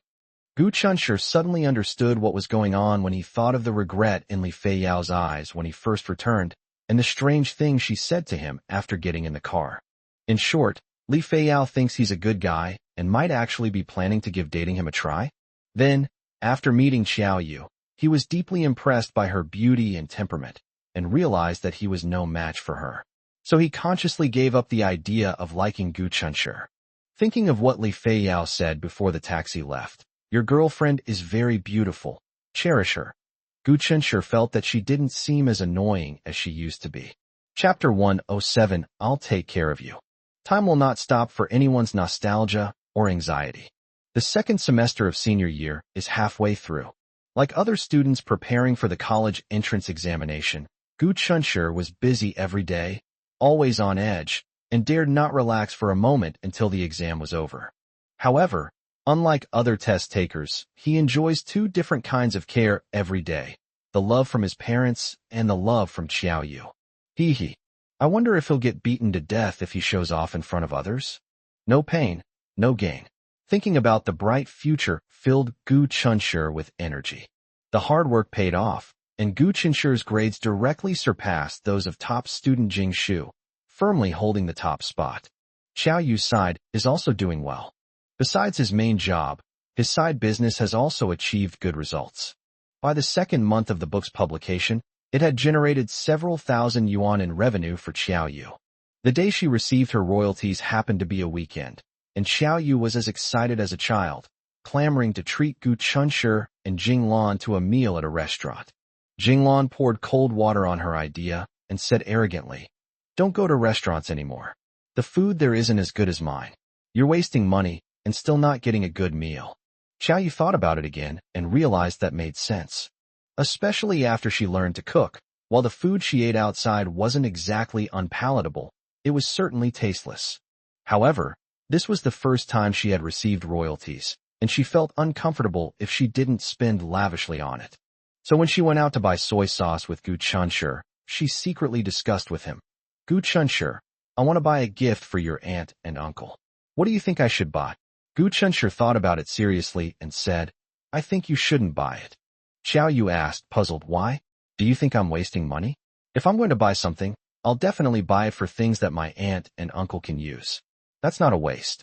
Gu Chunshi suddenly understood what was going on when he thought of the regret in Li Feiyao's eyes when he first returned, and the strange things she said to him after getting in the car. In short, Li Feiyao thinks he's a good guy and might actually be planning to give dating him a try. Then, after meeting Xiao Yu, He was deeply impressed by her beauty and temperament, and realized that he was no match for her. So he consciously gave up the idea of liking Gu Chunshi. Thinking of what Li Feiyao said before the taxi left, "Your girlfriend is very beautiful. Cherish her." Gu Chunshi felt that she didn't seem as annoying as she used to be. Chapter 107, I'll Take Care of You. Time will not stop for anyone's nostalgia or anxiety. The second semester of senior year is halfway through. Like other students preparing for the college entrance examination, Gu Chunshi was busy every day, always on edge, and dared not relax for a moment until the exam was over. However, unlike other test takers, he enjoys two different kinds of care every day: the love from his parents and the love from Xiaoyu. Hee. I wonder if he'll get beaten to death if he shows off in front of others. No pain, no gain. Thinking about the bright future filled Gu Chunshi with energy. The hard work paid off, and Gu Chunshi's grades directly surpassed those of top student Jing Shu, firmly holding the top spot. Xiaoyu's side is also doing well. Besides his main job, his side business has also achieved good results. By the second month of the book's publication, it had generated several thousand yuan in revenue for Xiaoyu. The day she received her royalties happened to be a weekend, and Xiaoyu was as excited as a child, clamoring to treat Gu Chunshi and Jinglan to a meal at a restaurant. Jinglan poured cold water on her idea and said arrogantly, "Don't go to restaurants anymore. The food there isn't as good as mine. You're wasting money and still not getting a good meal." Xiaoyu thought about it again and realized that made sense. Especially after she learned to cook. While the food she ate outside wasn't exactly unpalatable, it was certainly tasteless. However, this was the first time she had received royalties, and she felt uncomfortable if she didn't spend lavishly on it. So when she went out to buy soy sauce with Gu Chunshi, she secretly discussed with him, "Gu Chunshi, I want to buy a gift for your aunt and uncle. What do you think I should buy?" Gu Chunshi thought about it seriously and said, "I think you shouldn't buy it." Xiaoyu asked, puzzled, "Why? Do you think I'm wasting money? If I'm going to buy something, I'll definitely buy it for things that my aunt and uncle can use. That's not a waste."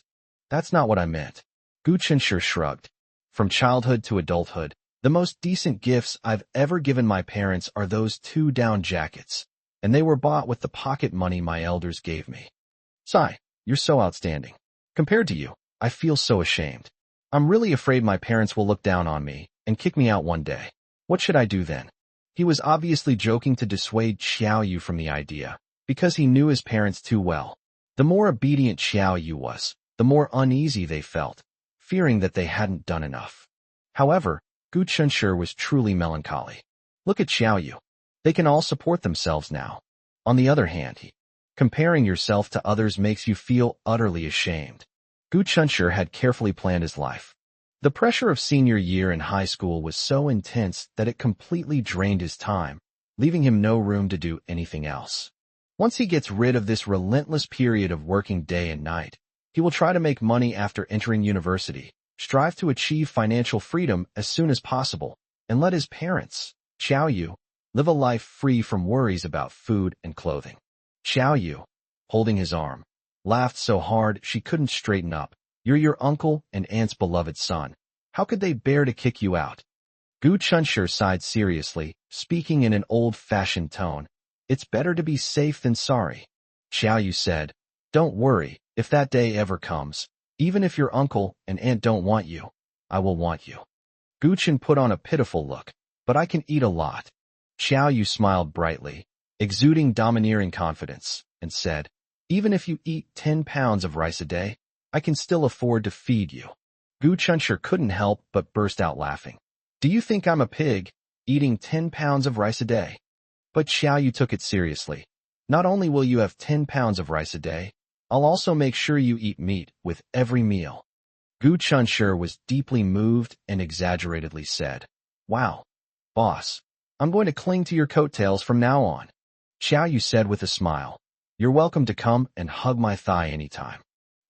"That's not what I meant." Gu Chunshi shrugged. "From childhood to adulthood, the most decent gifts I've ever given my parents are those 2 down jackets, and they were bought with the pocket money my elders gave me." "Sigh, you're so outstanding. Compared to you, I feel so ashamed. I'm really afraid my parents will look down on me and kick me out one day. What should I do then?" He was obviously joking to dissuade Xiaoyu from the idea, because he knew his parents too well. The more obedient Xiaoyu was, the more uneasy they felt, fearing that they hadn't done enough. However, Gu Chunshi was truly melancholy. Look at Xiaoyu. They can all support themselves now. On the other hand, comparing yourself to others makes you feel utterly ashamed. Gu Chunshi had carefully planned his life. The pressure of senior year in high school was so intense that it completely drained his time, leaving him no room to do anything else. Once he gets rid of this relentless period of working day and night, he will try to make money after entering university, strive to achieve financial freedom as soon as possible, and let his parents, Xiaoyu, live a life free from worries about food and clothing. Xiaoyu, holding his arm, laughed so hard she couldn't straighten up. "You're your uncle and aunt's beloved son. How could they bear to kick you out?" Gu Chunshi sighed seriously, speaking in an old-fashioned tone. "It's better to be safe than sorry." Xiaoyu said, "Don't worry, if that day ever comes, even if your uncle and aunt don't want you, I will want you." Gu Chun put on a pitiful look, "But I can eat a lot." Xiaoyu smiled brightly, exuding domineering confidence, and said, "Even if you eat 10 pounds of rice a day, I can still afford to feed you." Gu Chunshi couldn't help but burst out laughing. "Do you think I'm a pig, eating 10 pounds of rice a day?" But Xiaoyu took it seriously. "Not only will you have 10 pounds of rice a day, I'll also make sure you eat meat with every meal." Gu Chunshi was deeply moved and exaggeratedly said, "Wow, boss, I'm going to cling to your coattails from now on." Xiaoyu said with a smile, "You're welcome to come and hug my thigh anytime.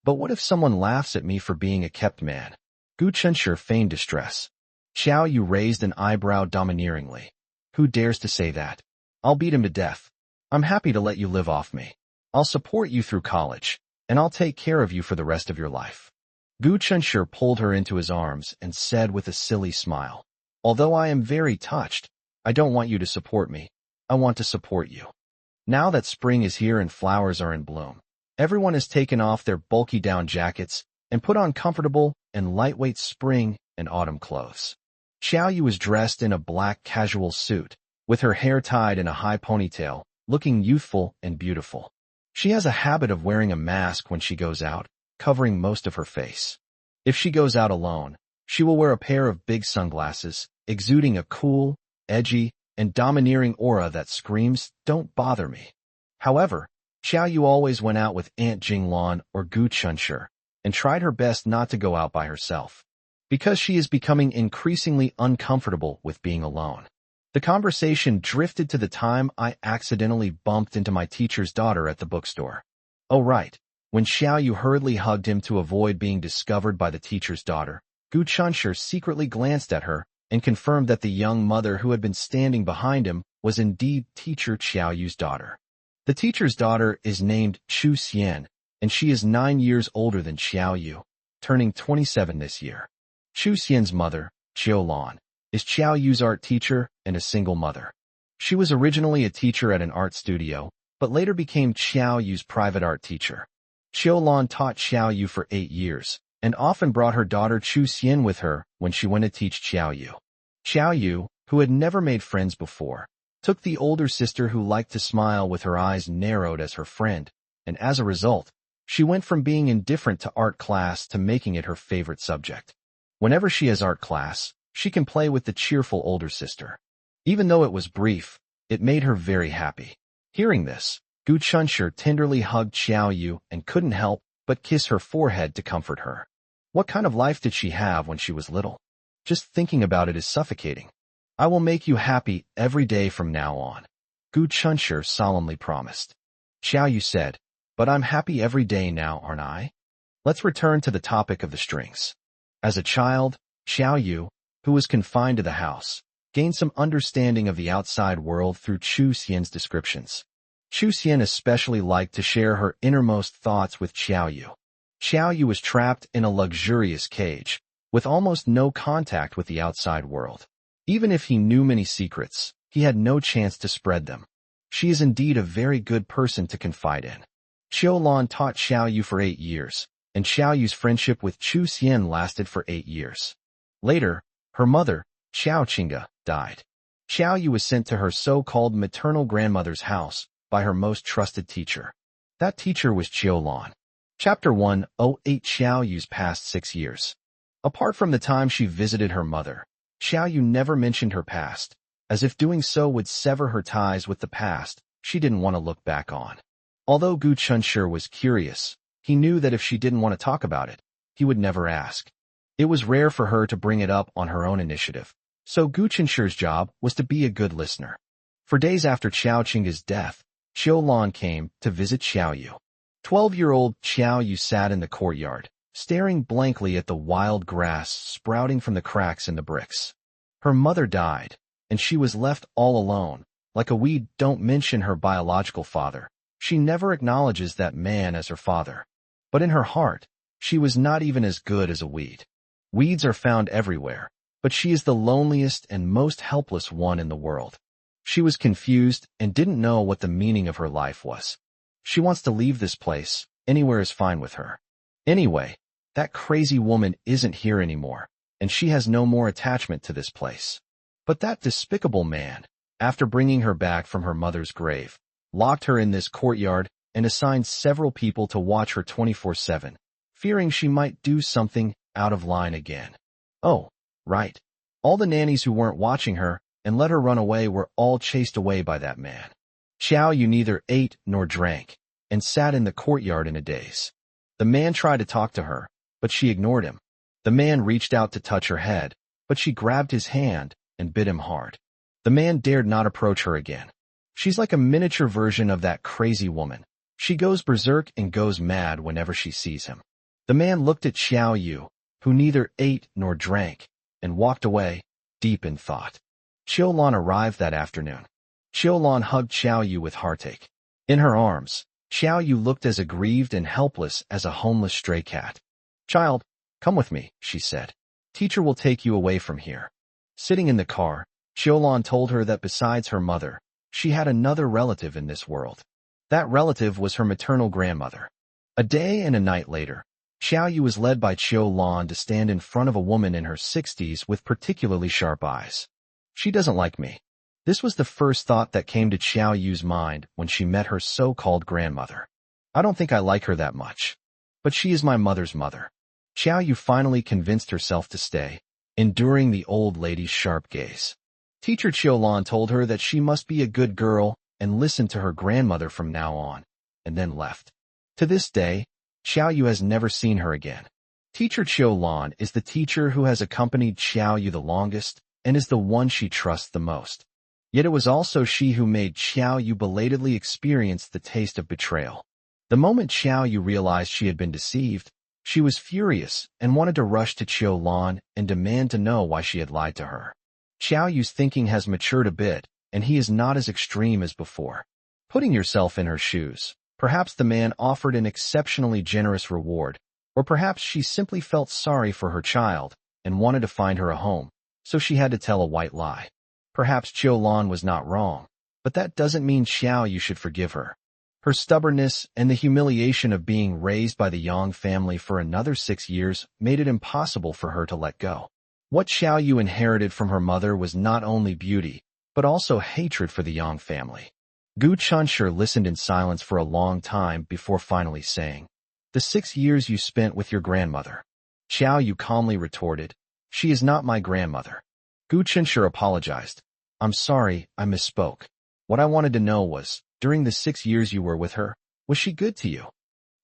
But what if someone laughs at me for being a kept man?" Gu Chunshi feigned distress. Xiaoyu raised an eyebrow domineeringly. "Who dares to say that? I'll beat him to death. I'm happy to let you live off me. I'll support you through college, and I'll take care of you for the rest of your life." Gu Chunshi pulled her into his arms and said with a silly smile, Although I am very touched, I don't want you to support me. I want to support you. Now that spring is here and flowers are in bloom, everyone has taken off their bulky down jackets and put on comfortable and lightweight spring and autumn clothes. Xiao Yu is dressed in a black casual suit, with her hair tied in a high ponytail, looking youthful and beautiful. She has a habit of wearing a mask when she goes out, covering most of her face. If she goes out alone, she will wear a pair of big sunglasses, exuding a cool, edgy, and domineering aura that screams, "Don't bother me." However, Xiao Yu always went out with Aunt Jinglan or Gu Chunshi, and tried her best not to go out by herself, because she is becoming increasingly uncomfortable with being alone. The conversation drifted to the time I accidentally bumped into my teacher's daughter at the bookstore. Oh right, when Xiao Yu hurriedly hugged him to avoid being discovered by the teacher's daughter, Gu Chunshi secretly glanced at her and confirmed that the young mother who had been standing behind him was indeed teacher Xiao Yu's daughter. The teacher's daughter is named Chu Xian, and she is 9 years older than Xiao Yu, turning 27 this year. Chu Xian's mother, Qiu Lan, is Xiao Yu's art teacher and a single mother. She was originally a teacher at an art studio, but later became Xiao Yu's private art teacher. Qiu Lan taught Xiao Yu for 8 years, and often brought her daughter Chu Xian with her when she went to teach Xiao Yu. Xiao Yu, who had never made friends before, took the older sister who liked to smile with her eyes narrowed as her friend, and as a result, she went from being indifferent to art class to making it her favorite subject. Whenever she has art class, she can play with the cheerful older sister. Even though it was brief, it made her very happy. Hearing this, Gu Chunshi tenderly hugged Xiao Yu and couldn't help but kiss her forehead to comfort her. What kind of life did she have when she was little? Just thinking about it is suffocating. I will make you happy every day from now on, Gu Chunshi solemnly promised. Xiao Yu said, but I'm happy every day now, aren't I? Let's return to the topic of the strings. As a child, Xiao Yu, who was confined to the house, gained some understanding of the outside world through Chu Xian's descriptions. Chu Xian especially liked to share her innermost thoughts with Xiao Yu. Xiao Yu was trapped in a luxurious cage, with almost no contact with the outside world. Even if he knew many secrets, he had no chance to spread them. She is indeed a very good person to confide in. Qiu Lan taught Xiao Yu for 8 years, and Xiao Yu's friendship with Chu Xian lasted for 8 years. Later, her mother, Xiao Qingge, died. Xiao Yu was sent to her so-called maternal grandmother's house by her most trusted teacher. That teacher was Qiu Lan. Chapter 108 Xiao Yu's past 6 years. Apart from the time she visited her mother, Xiao Yu never mentioned her past, as if doing so would sever her ties with the past she didn't want to look back on. Although Gu Chunshi was curious, he knew that if she didn't want to talk about it, he would never ask. It was rare for her to bring it up on her own initiative, so Gu Chunshi's job was to be a good listener. For days after Xiao Qingge's death, Qiu Lan came to visit Xiao Yu. 12-year-old Xiao Yu sat in the courtyard, staring blankly at the wild grass sprouting from the cracks in the bricks. Her mother died, and she was left all alone, like a weed. Don't mention her biological father. She never acknowledges that man as her father. But in her heart, she was not even as good as a weed. Weeds are found everywhere, but she is the loneliest and most helpless one in the world. She was confused and didn't know what the meaning of her life was. She wants to leave this place. Anywhere is fine with her. Anyway, that crazy woman isn't here anymore, and she has no more attachment to this place. But that despicable man, after bringing her back from her mother's grave, locked her in this courtyard and assigned several people to watch her 24/7, fearing she might do something out of line again. Oh, right. All the nannies who weren't watching her and let her run away were all chased away by that man. Xiao Yu neither ate nor drank, and sat in the courtyard in a daze. The man tried to talk to her, but she ignored him. The man reached out to touch her head, but she grabbed his hand and bit him hard. The man dared not approach her again. She's like a miniature version of that crazy woman. She goes berserk and goes mad whenever she sees him. The man looked at Xiao Yu, who neither ate nor drank, and walked away, deep in thought. Qiu Lan arrived that afternoon. Qiu Lan hugged Xiao Yu with heartache. In her arms, Xiao Yu looked as aggrieved and helpless as a homeless stray cat. "Child, come with me," she said. "Teacher will take you away from here." Sitting in the car, Xiaolan told her that besides her mother, she had another relative in this world. That relative was her maternal grandmother. A day and a night later, Xiaoyu was led by Xiaolan to stand in front of a woman in her 60s with particularly sharp eyes. She doesn't like me. This was the first thought that came to Xiaoyu's mind when she met her so-called grandmother. I don't think I like her that much. But she is my mother's mother. Xiaoyu finally convinced herself to stay, enduring the old lady's sharp gaze. Teacher Xiaolan told her that she must be a good girl and listen to her grandmother from now on, and then left. To this day, Xiaoyu has never seen her again. Teacher Xiaolan is the teacher who has accompanied Xiaoyu the longest and is the one she trusts the most. Yet it was also she who made Xiaoyu belatedly experience the taste of betrayal. The moment Xiaoyu realized she had been deceived, she was furious and wanted to rush to Xiaolan and demand to know why she had lied to her. Xiaoyu's thinking has matured a bit, and he is not as extreme as before. Putting yourself in her shoes, perhaps the man offered an exceptionally generous reward, or perhaps she simply felt sorry for her child and wanted to find her a home, so she had to tell a white lie. Perhaps Xiaolan was not wrong, but that doesn't mean Xiaoyu should forgive her. Her stubbornness and the humiliation of being raised by the Yang family for another 6 years made it impossible for her to let go. What Xiaoyu inherited from her mother was not only beauty, but also hatred for the Yang family. Gu Chunshi listened in silence for a long time before finally saying, "The 6 years you spent with your grandmother." Xiaoyu calmly retorted, "She is not my grandmother." Gu Chunshi apologized. "I'm sorry, I misspoke. What I wanted to know was, during the 6 years you were with her, was she good to you?"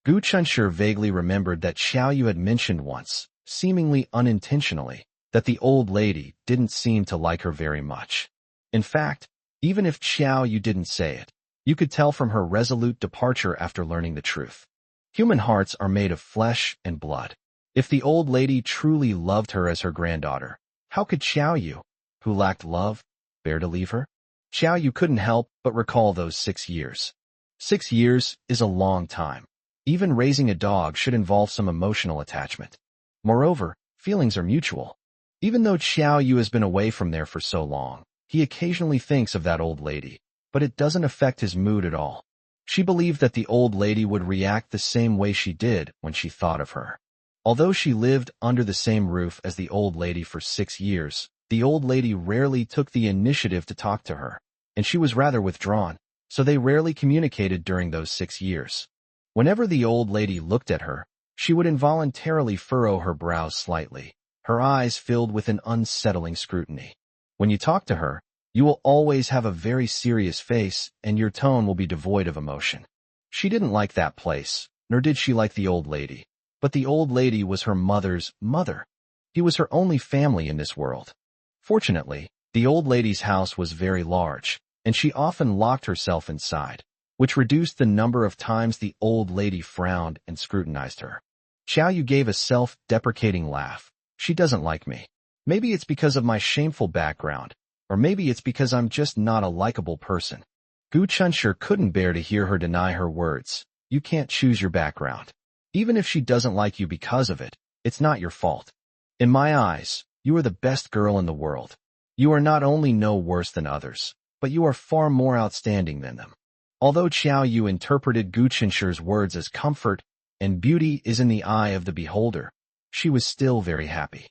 Gu Chunshi vaguely remembered that Xiaoyu had mentioned once, seemingly unintentionally, that the old lady didn't seem to like her very much. In fact, even if Xiaoyu didn't say it, you could tell from her resolute departure after learning the truth. Human hearts are made of flesh and blood. If the old lady truly loved her as her granddaughter, how could Xiaoyu, who lacked love, bear to leave her? Xiaoyu couldn't help but recall those 6 years. 6 years is a long time. Even raising a dog should involve some emotional attachment. Moreover, feelings are mutual. Even though Xiaoyu has been away from there for so long, he occasionally thinks of that old lady, but it doesn't affect his mood at all. She believed that the old lady would react the same way she did when she thought of her. Although she lived under the same roof as the old lady for 6 years, the old lady rarely took the initiative to talk to her, and she was rather withdrawn, so they rarely communicated during those 6 years. Whenever the old lady looked at her, she would involuntarily furrow her brows slightly, her eyes filled with an unsettling scrutiny. When you talk to her, you will always have a very serious face and your tone will be devoid of emotion. She didn't like that place, nor did she like the old lady. But the old lady was her mother's mother. He was her only family in this world. Fortunately, the old lady's house was very large, and she often locked herself inside, which reduced the number of times the old lady frowned and scrutinized her. Xiaoyu gave a self-deprecating laugh. She doesn't like me. Maybe it's because of my shameful background, or maybe it's because I'm just not a likable person. Gu Chunshi couldn't bear to hear her deny her words. You can't choose your background. Even if she doesn't like you because of it, it's not your fault. In my eyes, you are the best girl in the world. You are not only no worse than others, but you are far more outstanding than them. Although Xiaoyu interpreted Gu Chunshi's words as comfort, and beauty is in the eye of the beholder, she was still very happy.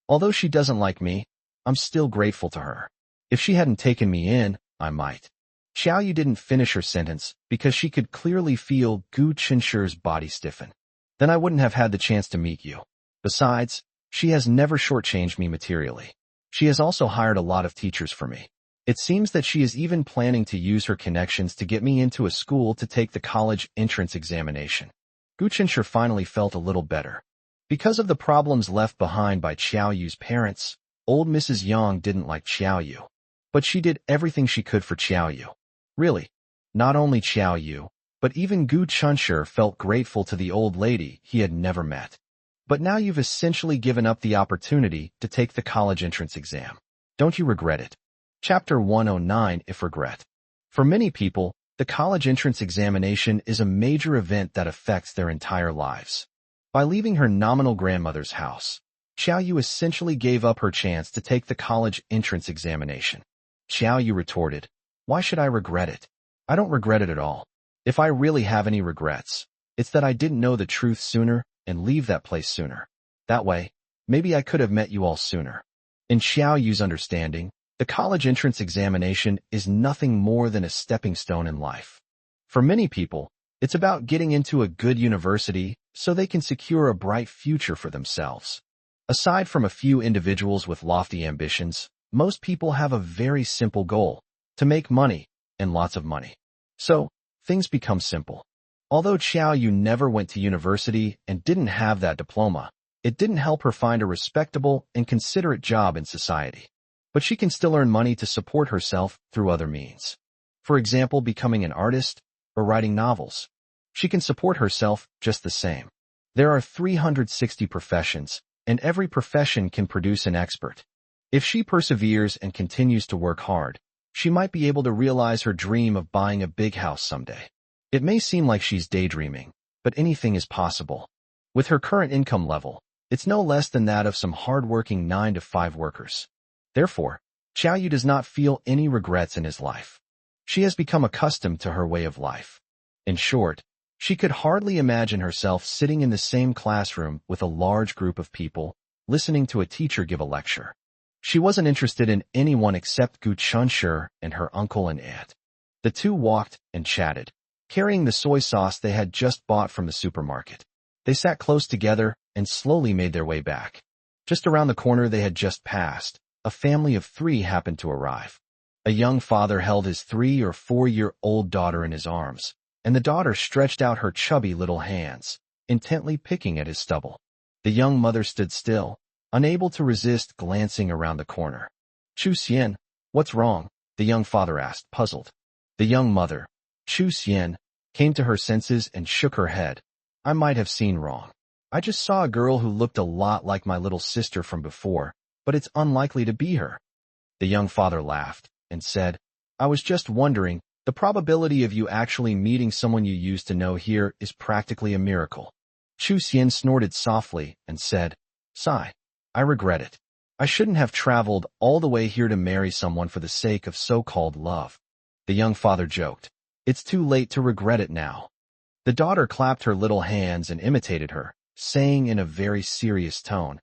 Although she doesn't like me, I'm still grateful to her. If she hadn't taken me in, I might. Xiaoyu didn't finish her sentence because she could clearly feel Gu Chunshi's body stiffen. Then I wouldn't have had the chance to meet you. Besides, she has never shortchanged me materially. She has also hired a lot of teachers for me. It seems that she is even planning to use her connections to get me into a school to take the college entrance examination. Gu Chunshi finally felt a little better. Because of the problems left behind by Xiaoyu's parents, old Mrs. Yang didn't like Xiaoyu. But she did everything she could for Xiaoyu. Really, not only Xiaoyu, but even Gu Chunshi felt grateful to the old lady he had never met. But now you've essentially given up the opportunity to take the college entrance exam. Don't you regret it? Chapter 109, If Regret. For many people, the college entrance examination is a major event that affects their entire lives. By leaving her nominal grandmother's house, Xiao Yu essentially gave up her chance to take the college entrance examination. Xiao Yu retorted, "Why should I regret it? I don't regret it at all. If I really have any regrets, it's that I didn't know the truth sooner and leave that place sooner. That way, maybe I could have met you all sooner." In Xiao Yu's understanding, the college entrance examination is nothing more than a stepping stone in life. For many people, it's about getting into a good university so they can secure a bright future for themselves. Aside from a few individuals with lofty ambitions, most people have a very simple goal: to make money, and lots of money. So, things become simple. Although Xiao Yu never went to university and didn't have that diploma, it didn't help her find a respectable and considerate job in society. But she can still earn money to support herself through other means. For example, becoming an artist or writing novels. She can support herself just the same. There are 360 professions, and every profession can produce an expert. If she perseveres and continues to work hard, she might be able to realize her dream of buying a big house someday. It may seem like she's daydreaming, but anything is possible. With her current income level, it's no less than that of some hard-working 9-to-5 workers. Therefore, Xiao Yu does not feel any regrets in his life. She has become accustomed to her way of life. In short, she could hardly imagine herself sitting in the same classroom with a large group of people, listening to a teacher give a lecture. She wasn't interested in anyone except Gu Chunshi and her uncle and aunt. The two walked and chatted, carrying the soy sauce they had just bought from the supermarket. They sat close together and slowly made their way back. Just around the corner they had just passed, a family of 3 happened to arrive. A young father held his 3- or 4-year-old daughter in his arms, and the daughter stretched out her chubby little hands, intently picking at his stubble. The young mother stood still, unable to resist glancing around the corner. "Chu Xian, what's wrong?" the young father asked, puzzled. The young mother, Chu Xian, came to her senses and shook her head. "I might have seen wrong. I just saw a girl who looked a lot like my little sister from before, but it's unlikely to be her." The young father laughed and said, "I was just wondering, the probability of you actually meeting someone you used to know here is practically a miracle." Chu Xian snorted softly and said, "Sigh. I regret it. I shouldn't have traveled all the way here to marry someone for the sake of so-called love." The young father joked, "It's too late to regret it now." The daughter clapped her little hands and imitated her, saying in a very serious tone,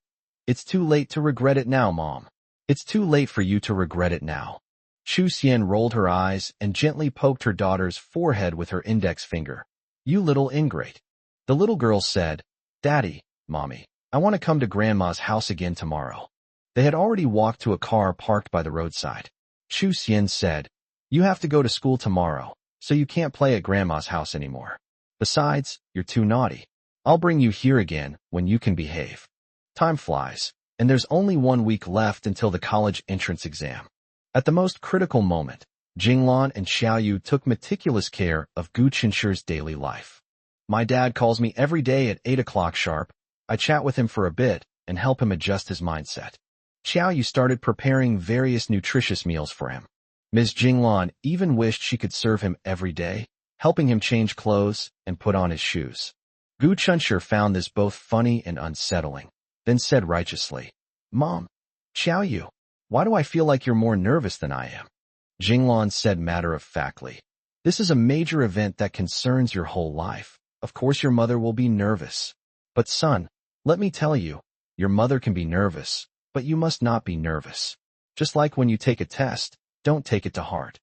"It's too late to regret it now, Mom. It's too late for you to regret it now." Chu Xian rolled her eyes and gently poked her daughter's forehead with her index finger. "You little ingrate." The little girl said, "Daddy, Mommy, I want to come to Grandma's house again tomorrow." They had already walked to a car parked by the roadside. Chu Xian said, "You have to go to school tomorrow, so you can't play at Grandma's house anymore. Besides, you're too naughty. I'll bring you here again when you can behave." Time flies, and there's only 1 week left until the college entrance exam. At the most critical moment, Jinglan and Xiaoyu took meticulous care of Gu Qinshi's daily life. "My dad calls me every day at 8 o'clock sharp. I chat with him for a bit and help him adjust his mindset." Xiaoyu started preparing various nutritious meals for him. Ms. Jinglan even wished she could serve him every day, helping him change clothes and put on his shoes. Gu Chunshi found this both funny and unsettling, then said righteously, "Mom, Xiaoyu, why do I feel like you're more nervous than I am?" Jinglan said matter-of-factly, "This is a major event that concerns your whole life. Of course your mother will be nervous. But son, let me tell you, your mother can be nervous, but you must not be nervous. Just like when you take a test, don't take it to heart."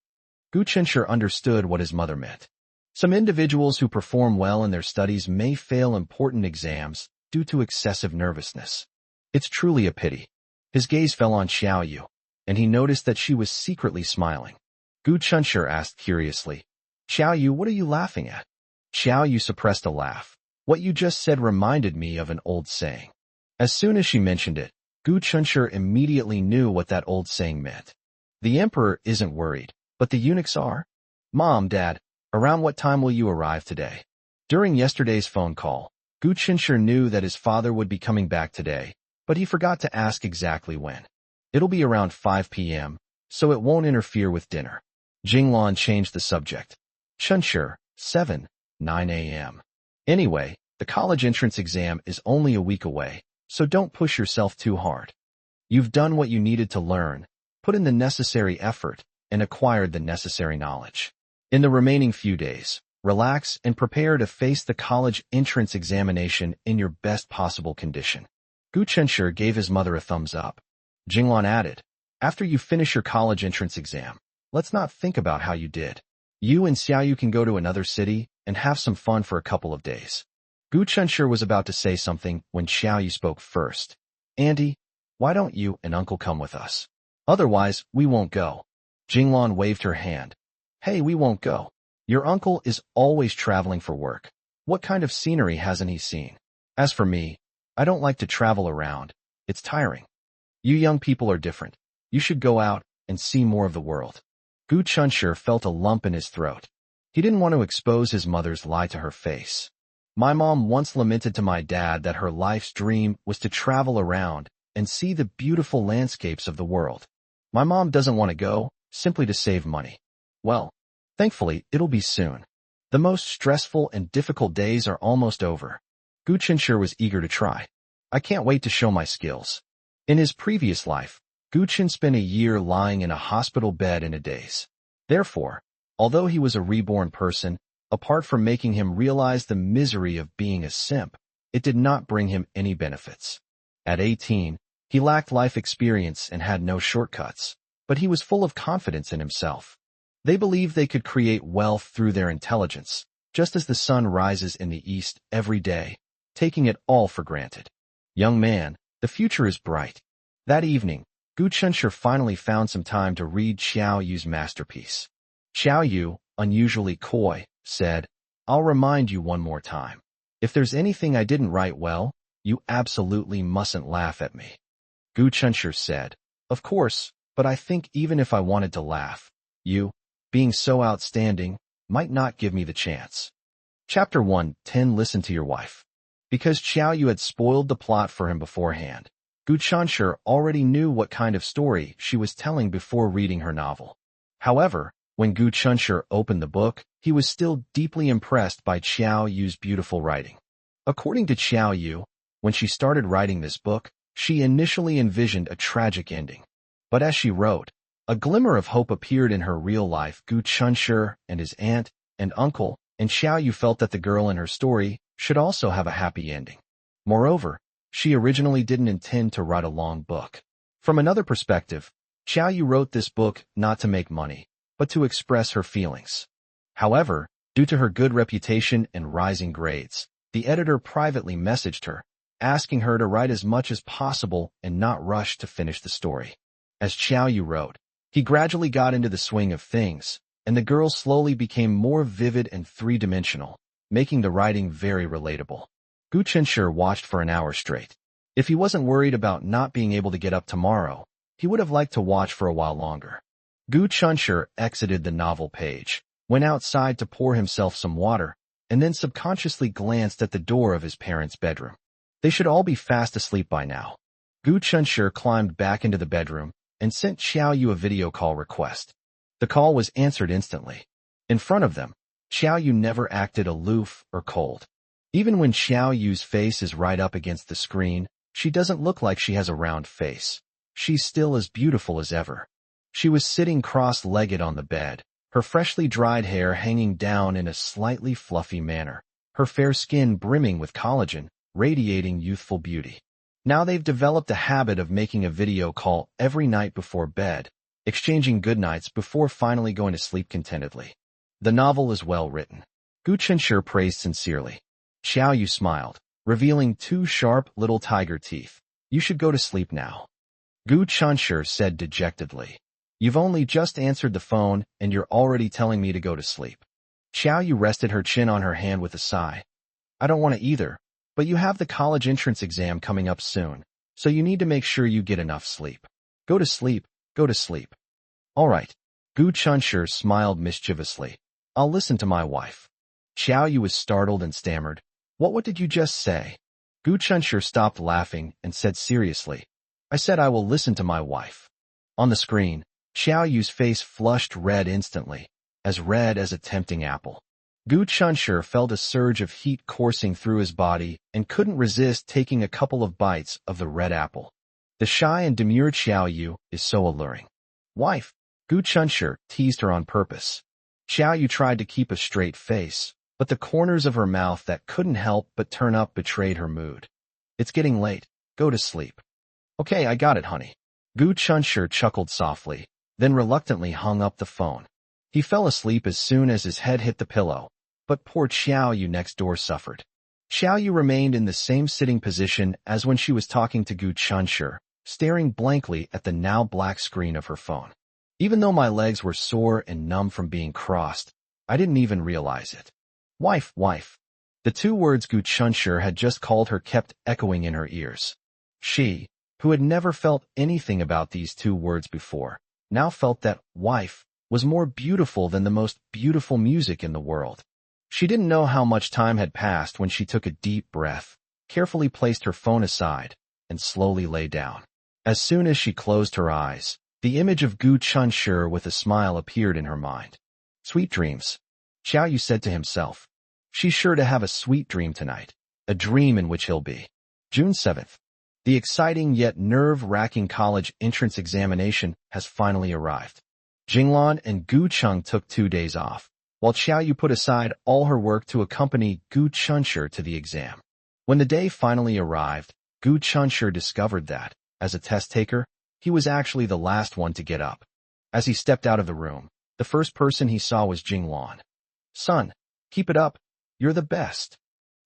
Gu Chunshi understood what his mother meant. Some individuals who perform well in their studies may fail important exams due to excessive nervousness. It's truly a pity. His gaze fell on Xiaoyu, and he noticed that she was secretly smiling. Gu Chunshi asked curiously, "Xiaoyu, what are you laughing at?" Xiaoyu suppressed a laugh. "What you just said reminded me of an old saying." As soon as she mentioned it, Gu Chunshi immediately knew what that old saying meant. The emperor isn't worried, but the eunuchs are. "Mom, Dad, around what time will you arrive today?" During yesterday's phone call, Gu Chunshi knew that his father would be coming back today, but he forgot to ask exactly when. "It'll be around 5 p.m., so it won't interfere with dinner." Jinglan changed the subject. "Chunshi, 9 a.m. Anyway, the college entrance exam is only a week away, so don't push yourself too hard. You've done what you needed to learn, put in the necessary effort, and acquired the necessary knowledge. In the remaining few days, relax and prepare to face the college entrance examination in your best possible condition. Gu Chenshi gave his mother a thumbs up. Jinglan added, after you finish your college entrance exam, let's not think about how you did. You and Xiaoyu can go to another city and have some fun for a couple of days. Gu Chenshi was about to say something when Xiaoyu spoke first. Auntie, why don't you and Uncle come with us? Otherwise, we won't go. Jinglan waved her hand. Hey, we won't go. Your uncle is always traveling for work. What kind of scenery hasn't he seen? As for me, I don't like to travel around. It's tiring. You young people are different. You should go out and see more of the world. Gu Chenshi felt a lump in his throat. He didn't want to expose his mother's lie to her face. My mom once lamented to my dad that her life's dream was to travel around and see the beautiful landscapes of the world. My mom doesn't want to go, simply to save money. Well, thankfully, it'll be soon. The most stressful and difficult days are almost over. Gu Chenshi was eager to try. I can't wait to show my skills. In his previous life, Gu Chen spent a year lying in a hospital bed in a daze. Therefore, although he was a reborn person, apart from making him realize the misery of being a simp, it did not bring him any benefits. At 18, he lacked life experience and had no shortcuts, but he was full of confidence in himself. They believed they could create wealth through their intelligence, just as the sun rises in the east every day, taking it all for granted. Young man, the future is bright. That evening, Gu Chenshi finally found some time to read Xiaoyu's masterpiece. Xiaoyu, unusually coy, said, I'll remind you one more time. If there's anything I didn't write well, you absolutely mustn't laugh at me. Gu Chenshi said, Of course, but I think even if I wanted to laugh, you, being so outstanding, might not give me the chance. Chapter 1:10 Listen to your wife. Because Xiaoyu had spoiled the plot for him beforehand, Gu Chenshi already knew what kind of story she was telling before reading her novel. However, when Gu Chenshi opened the book, he was still deeply impressed by Xiaoyu's beautiful writing. According to Xiaoyu, when she started writing this book, she initially envisioned a tragic ending. But as she wrote, a glimmer of hope appeared in her real life. Gu Chenshi and his aunt and uncle and Xiaoyu felt that the girl in her story should also have a happy ending. Moreover, she originally didn't intend to write a long book. From another perspective, Xiaoyu wrote this book not to make money, but to express her feelings. However, due to her good reputation and rising grades, the editor privately messaged her, asking her to write as much as possible and not rush to finish the story. As Xiaoyu wrote, he gradually got into the swing of things, and the girl slowly became more vivid and three-dimensional, making the writing very relatable. Gu Chenshi watched for an hour straight. If he wasn't worried about not being able to get up tomorrow, he would have liked to watch for a while longer. Gu Chenshi exited the novel page, went outside to pour himself some water, and then subconsciously glanced at the door of his parents' bedroom. They should all be fast asleep by now. Gu Chenshi climbed back into the bedroom and sent Xiaoyu a video call request. The call was answered instantly. In front of them, Xiaoyu never acted aloof or cold. Even when Xiaoyu's face is right up against the screen, she doesn't look like she has a round face. She's still as beautiful as ever. She was sitting cross-legged on the bed, her freshly dried hair hanging down in a slightly fluffy manner, her fair skin brimming with collagen, radiating youthful beauty. Now they've developed a habit of making a video call every night before bed, exchanging goodnights before finally going to sleep contentedly. The novel is well written. Gu Chenshi praised sincerely. Xiaoyu smiled, revealing two sharp little tiger teeth. You should go to sleep now. Gu Chenshi said dejectedly. You've only just answered the phone and you're already telling me to go to sleep. Xiaoyu rested her chin on her hand with a sigh. I don't want to either, but you have the college entrance exam coming up soon, so you need to make sure you get enough sleep. Go to sleep, go to sleep. All right. Gu Chenshi smiled mischievously. I'll listen to my wife. Xiaoyu was startled and stammered. What did you just say? Gu Chenshi stopped laughing and said seriously. I said I will listen to my wife. On the screen, Xiaoyu's face flushed red instantly, as red as a tempting apple. Gu Chunshur felt a surge of heat coursing through his body and couldn't resist taking a couple of bites of the red apple. The shy and demure Xiao Yu is so alluring. Wife, Gu Chunshur teased her on purpose. Xiao Yu tried to keep a straight face, but the corners of her mouth that couldn't help but turn up betrayed her mood. It's getting late. Go to sleep. Okay, I got it, honey. Gu Chunshur chuckled softly, then reluctantly hung up the phone. He fell asleep as soon as his head hit the pillow, but poor Xiao Yu next door suffered. Xiao Yu remained in the same sitting position as when she was talking to Gu Chunshur, staring blankly at the now black screen of her phone. Even though my legs were sore and numb from being crossed, I didn't even realize it. Wife, wife. The two words Gu Chunshur had just called her kept echoing in her ears. She, who had never felt anything about these two words before, now felt that wife was more beautiful than the most beautiful music in the world. She didn't know how much time had passed when she took a deep breath, carefully placed her phone aside, and slowly lay down. As soon as she closed her eyes, the image of Gu Chunshur with a smile appeared in her mind. Sweet dreams, Xiao Yu said to himself. She's sure to have a sweet dream tonight, a dream in which he'll be. June 7th. The exciting yet nerve-wracking college entrance examination has finally arrived. Jinglan and Gu Cheng took 2 days off, while Xiao Yu put aside all her work to accompany Gu Chunshur to the exam. When the day finally arrived, Gu Chunshur discovered that, as a test taker, he was actually the last one to get up. As he stepped out of the room, the first person he saw was Jinglan. Son, keep it up. You're the best.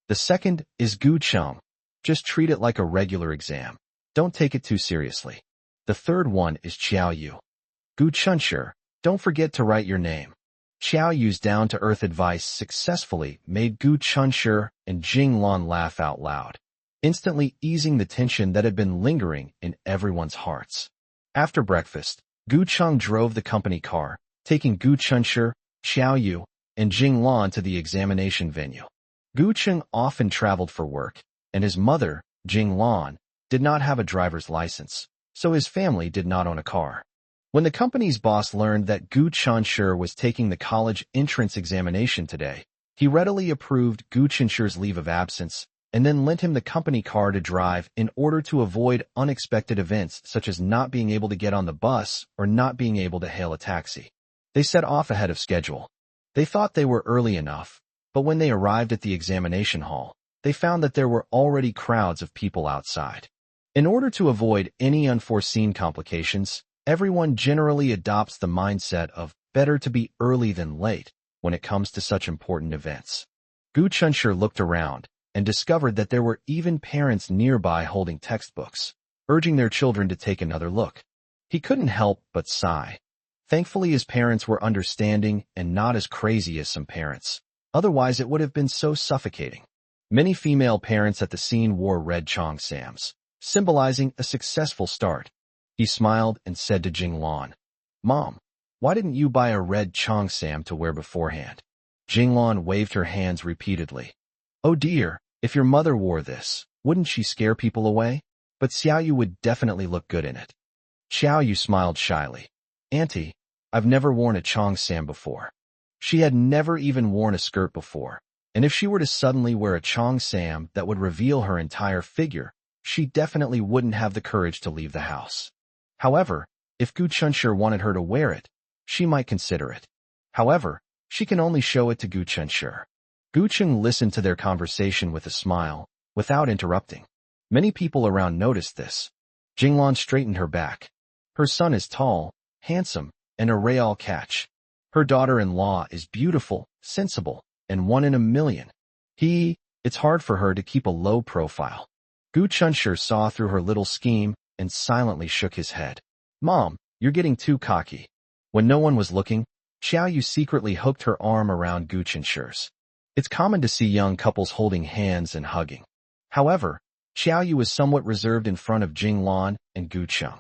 The second is Gu Cheng. Just treat it like a regular exam. Don't take it too seriously. The third one is Xiao Yu. Gu Chunshur, don't forget to write your name. Xiao Yu's down-to-earth advice successfully made Gu Chunshur and Jinglan laugh out loud, instantly easing the tension that had been lingering in everyone's hearts. After breakfast, Gu Cheng drove the company car, taking Gu Chunshur, Xiao Yu, and Jinglan to the examination venue. Gu Cheng often traveled for work, and his mother, Jinglan, did not have a driver's license, so his family did not own a car. When the company's boss learned that Gu Chunshur was taking the college entrance examination today, he readily approved Gu Chunshur's leave of absence and then lent him the company car to drive in order to avoid unexpected events such as not being able to get on the bus or not being able to hail a taxi. They set off ahead of schedule. They thought they were early enough, but when they arrived at the examination hall, they found that there were already crowds of people outside. In order to avoid any unforeseen complications, everyone generally adopts the mindset of better to be early than late when it comes to such important events. Gu Chunshur looked around and discovered that there were even parents nearby holding textbooks, urging their children to take another look. He couldn't help but sigh. Thankfully, his parents were understanding and not as crazy as some parents. Otherwise, it would have been so suffocating. Many female parents at the scene wore red cheongsams, symbolizing a successful start. He smiled and said to Jinglan, Mom, why didn't you buy a red cheongsam to wear beforehand? Jinglan waved her hands repeatedly. Oh dear, if your mother wore this, wouldn't she scare people away? But Xiao Yu would definitely look good in it. Xiao Yu smiled shyly. Auntie, I've never worn a cheongsam before. She had never even worn a skirt before, and if she were to suddenly wear a cheongsam that would reveal her entire figure, she definitely wouldn't have the courage to leave the house. However, if Gu Chunshur wanted her to wear it, she might consider it. However, she can only show it to Gu Chunshur. Gu Cheng listened to their conversation with a smile, without interrupting. Many people around noticed this. Jinglan straightened her back. Her son is tall, handsome, and a real catch. Her daughter-in-law is beautiful, sensible, and one in a million. It's hard for her to keep a low profile. Gu Chunshur saw through her little scheme and silently shook his head. Mom, you're getting too cocky. When no one was looking, Xiao Yu secretly hooked her arm around Gu Chunshur's. It's common to see young couples holding hands and hugging. However, Xiao Yu was somewhat reserved in front of Jinglan and Gu Cheng.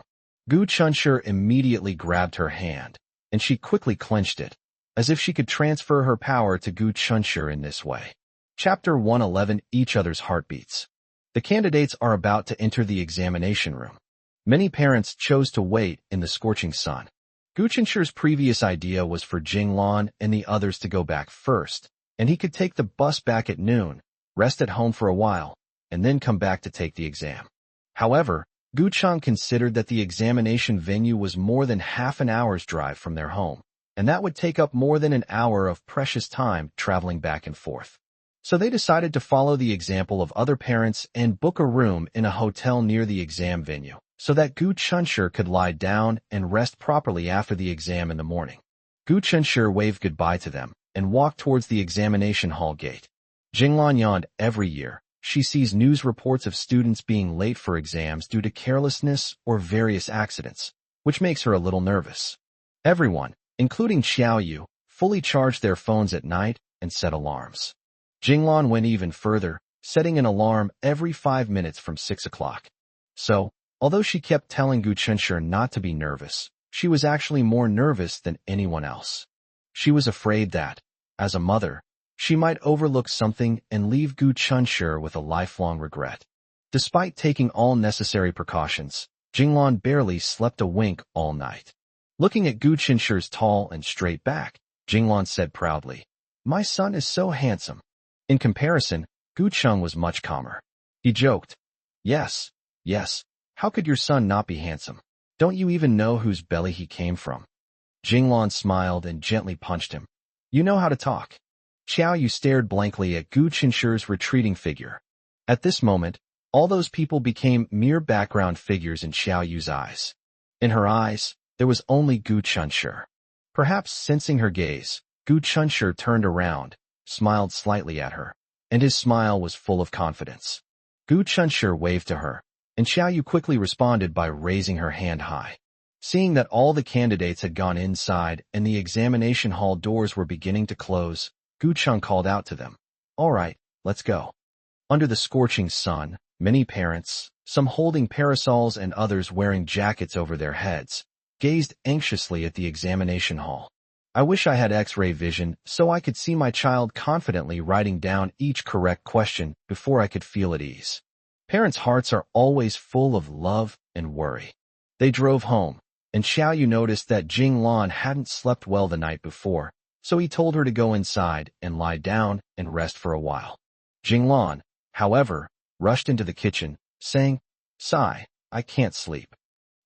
Gu Chunshur immediately grabbed her hand, and she quickly clenched it, as if she could transfer her power to Gu Chunshur in this way. Chapter 111: Each Other's Heartbeats. The candidates are about to enter the examination room. Many parents chose to wait in the scorching sun. Gu Chunshur's previous idea was for Jinglan and the others to go back first, and he could take the bus back at noon, rest at home for a while, and then come back to take the exam. However, Gu Chang considered that the examination venue was more than half an hour's drive from their home, and that would take up more than an hour of precious time traveling back and forth. So they decided to follow the example of other parents and book a room in a hotel near the exam venue, so that Gu Chunshi could lie down and rest properly after the exam in the morning. Gu Chunshi waved goodbye to them and walked towards the examination hall gate. Jinglan yawned. Every year, she sees news reports of students being late for exams due to carelessness or various accidents, which makes her a little nervous. Everyone, including Xiao Yu, fully charged their phones at night and set alarms. Jinglan went even further, setting an alarm every 5 minutes from 6 o'clock. So, although she kept telling Gu Chunshi not to be nervous, she was actually more nervous than anyone else. She was afraid that, as a mother, she might overlook something and leave Gu Chunshi with a lifelong regret. Despite taking all necessary precautions, Jinglan barely slept a wink all night. Looking at Gu Chunshi's tall and straight back, Jinglan said proudly, "My son is so handsome." In comparison, Gu Chang was much calmer. He joked, Yes, how could your son not be handsome? Don't you even know whose belly he came from?" Jinglan smiled and gently punched him. "You know how to talk." Xiao Yu stared blankly at Gu Chunshi's retreating figure. At this moment, all those people became mere background figures in Xiao Yu's eyes. In her eyes, there was only Gu Chunshi. Perhaps sensing her gaze, Gu Chunshi turned around, smiled slightly at her, and his smile was full of confidence. Gu Chunshi waved to her, and Xiao Yu quickly responded by raising her hand high. Seeing that all the candidates had gone inside and the examination hall doors were beginning to close, Gu Chang called out to them, "All right, let's go." Under the scorching sun, many parents, some holding parasols and others wearing jackets over their heads, gazed anxiously at the examination hall. I wish I had X-ray vision so I could see my child confidently writing down each correct question before I could feel at ease. Parents' hearts are always full of love and worry. They drove home, and Xiao Yu noticed that Jinglan hadn't slept well the night before, so he told her to go inside and lie down and rest for a while. Jinglan, however, rushed into the kitchen, saying, "Sigh, I can't sleep."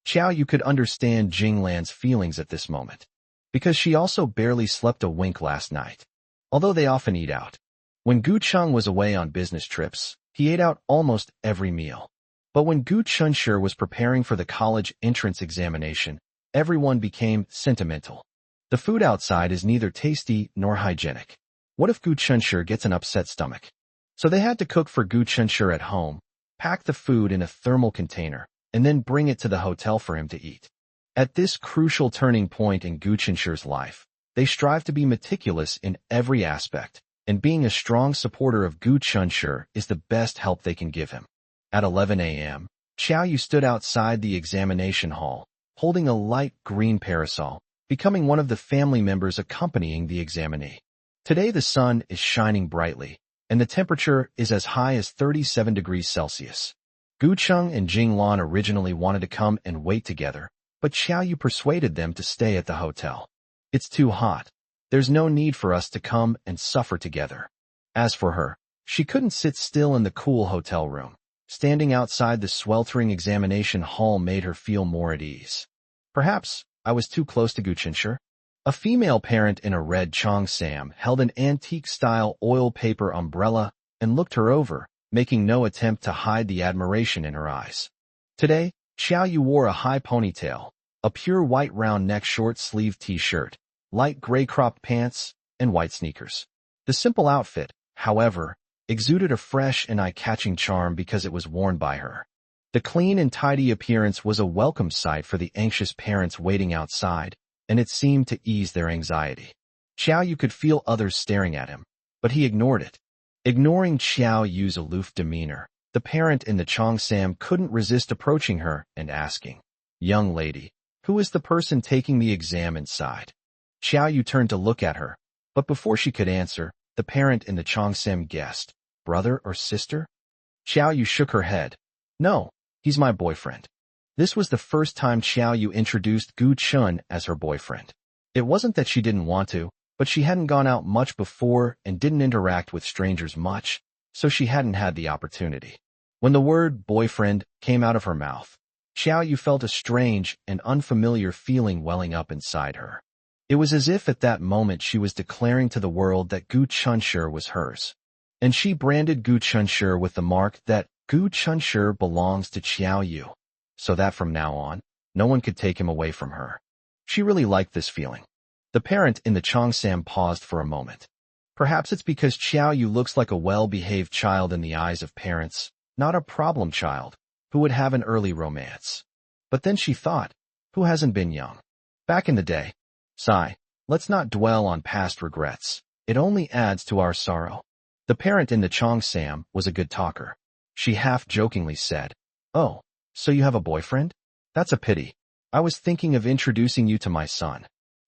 Xiao Yu could understand Jinglan's feelings at this moment, because she also barely slept a wink last night, although they often eat out. When Gu Chang was away on business trips, he ate out almost every meal. But when Gu Chunshi was preparing for the college entrance examination, everyone became sentimental. The food outside is neither tasty nor hygienic. What if Gu Chunshi gets an upset stomach? So they had to cook for Gu Chunshi at home, pack the food in a thermal container, and then bring it to the hotel for him to eat. At this crucial turning point in Gu Chunshi's life, they strive to be meticulous in every aspect, and being a strong supporter of Gu Chunshi is the best help they can give him. At 11 a.m., Xiao Yu stood outside the examination hall, holding a light green parasol, becoming one of the family members accompanying the examinee. Today the sun is shining brightly, and the temperature is as high as 37 degrees Celsius. Gu Chang and Jinglan originally wanted to come and wait together, but Xiao Yu persuaded them to stay at the hotel. "It's too hot. There's no need for us to come and suffer together." As for her, she couldn't sit still in the cool hotel room. Standing outside the sweltering examination hall made her feel more at ease. Perhaps I was too close to Gu Chunshi. A female parent in a red cheongsam held an antique-style oil paper umbrella and looked her over, making no attempt to hide the admiration in her eyes. Today, Xiao Yu wore a high ponytail, a pure white round-neck short-sleeved t-shirt, light gray-cropped pants, and white sneakers. The simple outfit, however, exuded a fresh and eye-catching charm because it was worn by her. The clean and tidy appearance was a welcome sight for the anxious parents waiting outside, and it seemed to ease their anxiety. Xiao Yu could feel others staring at him, but he ignored it. Ignoring Xiao Yu's aloof demeanor, the parent in the cheongsam couldn't resist approaching her and asking, "Young lady, who is the person taking the exam inside?" Xiao Yu turned to look at her, but before she could answer, the parent in the cheongsam guessed, "Brother or sister?" Xiao Yu shook her head. "No, he's my boyfriend." This was the first time Xiao Yu introduced Gu Chun as her boyfriend. It wasn't that she didn't want to, but she hadn't gone out much before and didn't interact with strangers much, so she hadn't had the opportunity. When the word boyfriend came out of her mouth, Xiaoyu felt a strange and unfamiliar feeling welling up inside her. It was as if at that moment she was declaring to the world that Gu Chunshi was hers. And she branded Gu Chunshi with the mark that Gu Chunshi belongs to Xiaoyu, so that from now on, no one could take him away from her. She really liked this feeling. The parent in the Cheongsam paused for a moment. Perhaps it's because Xiaoyu looks like a well-behaved child in the eyes of parents, not a problem child, who would have an early romance. But then she thought, who hasn't been young? Back in the day. Sigh, let's not dwell on past regrets. It only adds to our sorrow. The parent in the Cheongsam was a good talker. She half-jokingly said, "Oh, so you have a boyfriend? That's a pity. I was thinking of introducing you to my son."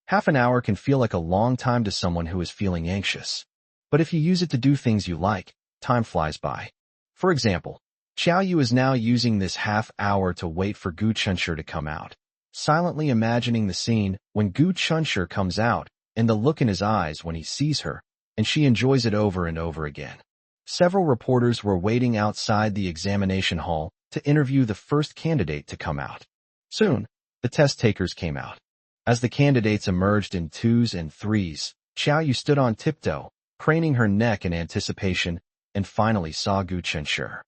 Half an hour can feel like a long time to someone who is feeling anxious. But if you use it to do things you like, time flies by. For example, Xiaoyu is now using this half hour to wait for Gu Chunshi to come out, silently imagining the scene when Gu Chunshi comes out and the look in his eyes when he sees her, and she enjoys it over and over again. Several reporters were waiting outside the examination hall to interview the first candidate to come out. Soon, the test takers came out. As the candidates emerged in twos and threes, Xiaoyu stood on tiptoe, craning her neck in anticipation, and finally saw Gu Chunshi.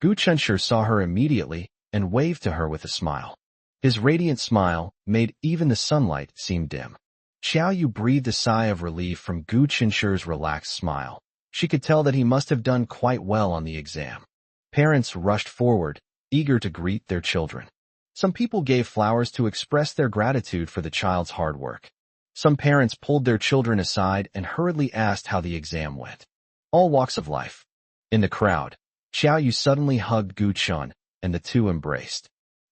Gu Chunshi saw her immediately and waved to her with a smile. His radiant smile made even the sunlight seem dim. Xiaoyu breathed a sigh of relief from Gu Chunshi's relaxed smile. She could tell that he must have done quite well on the exam. Parents rushed forward, eager to greet their children. Some people gave flowers to express their gratitude for the child's hard work. Some parents pulled their children aside and hurriedly asked how the exam went. All walks of life. In the crowd, Xiaoyu suddenly hugged Gu Chun, and the two embraced.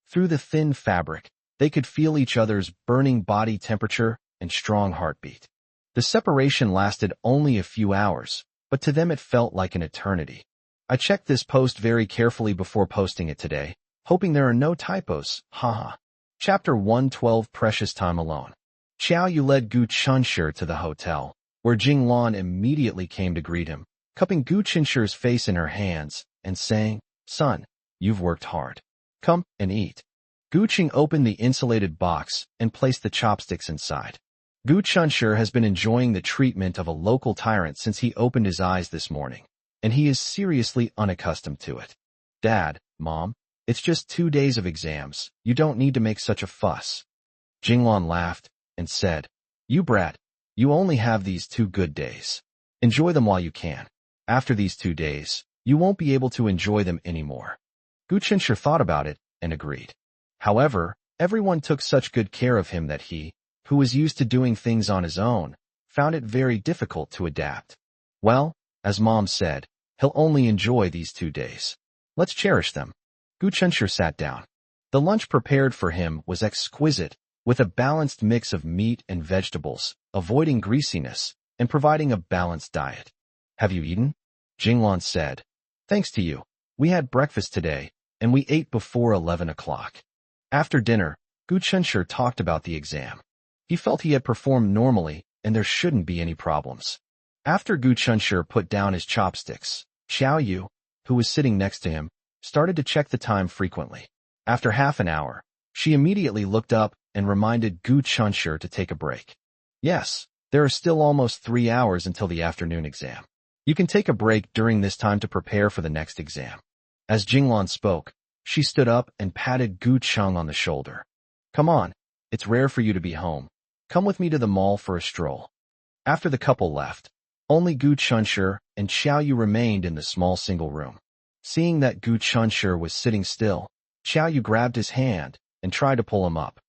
Through the thin fabric, they could feel each other's burning body temperature and strong heartbeat. The separation lasted only a few hours, but to them it felt like an eternity. I checked this post very carefully before posting it today, hoping there are no typos, haha. Chapter 112 Precious Time Alone. Xiaoyu led Gu Chunshi to the hotel, where Jinglan immediately came to greet him, cupping Gu Chunshi's face in her hands and saying, "Son, you've worked hard. Come and eat." Gu Ching opened the insulated box and placed the chopsticks inside. Gu Chunshi has been enjoying the treatment of a local tyrant since he opened his eyes this morning, and he is seriously unaccustomed to it. "Dad, Mom, it's just 2 days of exams. You don't need to make such a fuss." Jinglan laughed and said, "You brat, you only have these 2 good days. Enjoy them while you can. After these 2 days, you won't be able to enjoy them anymore." Gu Chunshi thought about it and agreed. However, everyone took such good care of him that he, who was used to doing things on his own, found it very difficult to adapt. Well, as Mom said, he'll only enjoy these 2 days. Let's cherish them. Gu Chunshi sat down. The lunch prepared for him was exquisite, with a balanced mix of meat and vegetables, avoiding greasiness, and providing a balanced diet. "Have you eaten?" Jinglan said. "Thanks to you. We had breakfast today, and we ate before 11 o'clock. After dinner, Gu Chunshi talked about the exam. He felt he had performed normally, and there shouldn't be any problems. After Gu Chunshi put down his chopsticks, Xiaoyu, who was sitting next to him, started to check the time frequently. After half an hour, she immediately looked up and reminded Gu Chunshi to take a break. "Yes, there are still almost 3 hours until the afternoon exam. You can take a break during this time to prepare for the next exam." As Jinglan spoke, she stood up and patted Gu Chung on the shoulder. "Come on, it's rare for you to be home. Come with me to the mall for a stroll." After the couple left, only Gu Chunshi and Xiaoyu remained in the small single room. Seeing that Gu Chunshi was sitting still, Xiaoyu grabbed his hand and tried to pull him up.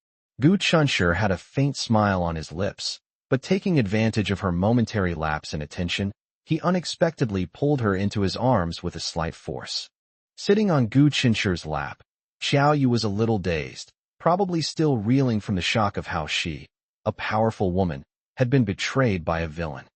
Gu Chunshi had a faint smile on his lips, but taking advantage of her momentary lapse in attention, he unexpectedly pulled her into his arms with a slight force. Sitting on Gu Chunshi's lap, Xiaoyu was a little dazed, probably still reeling from the shock of how she, a powerful woman, had been betrayed by a villain.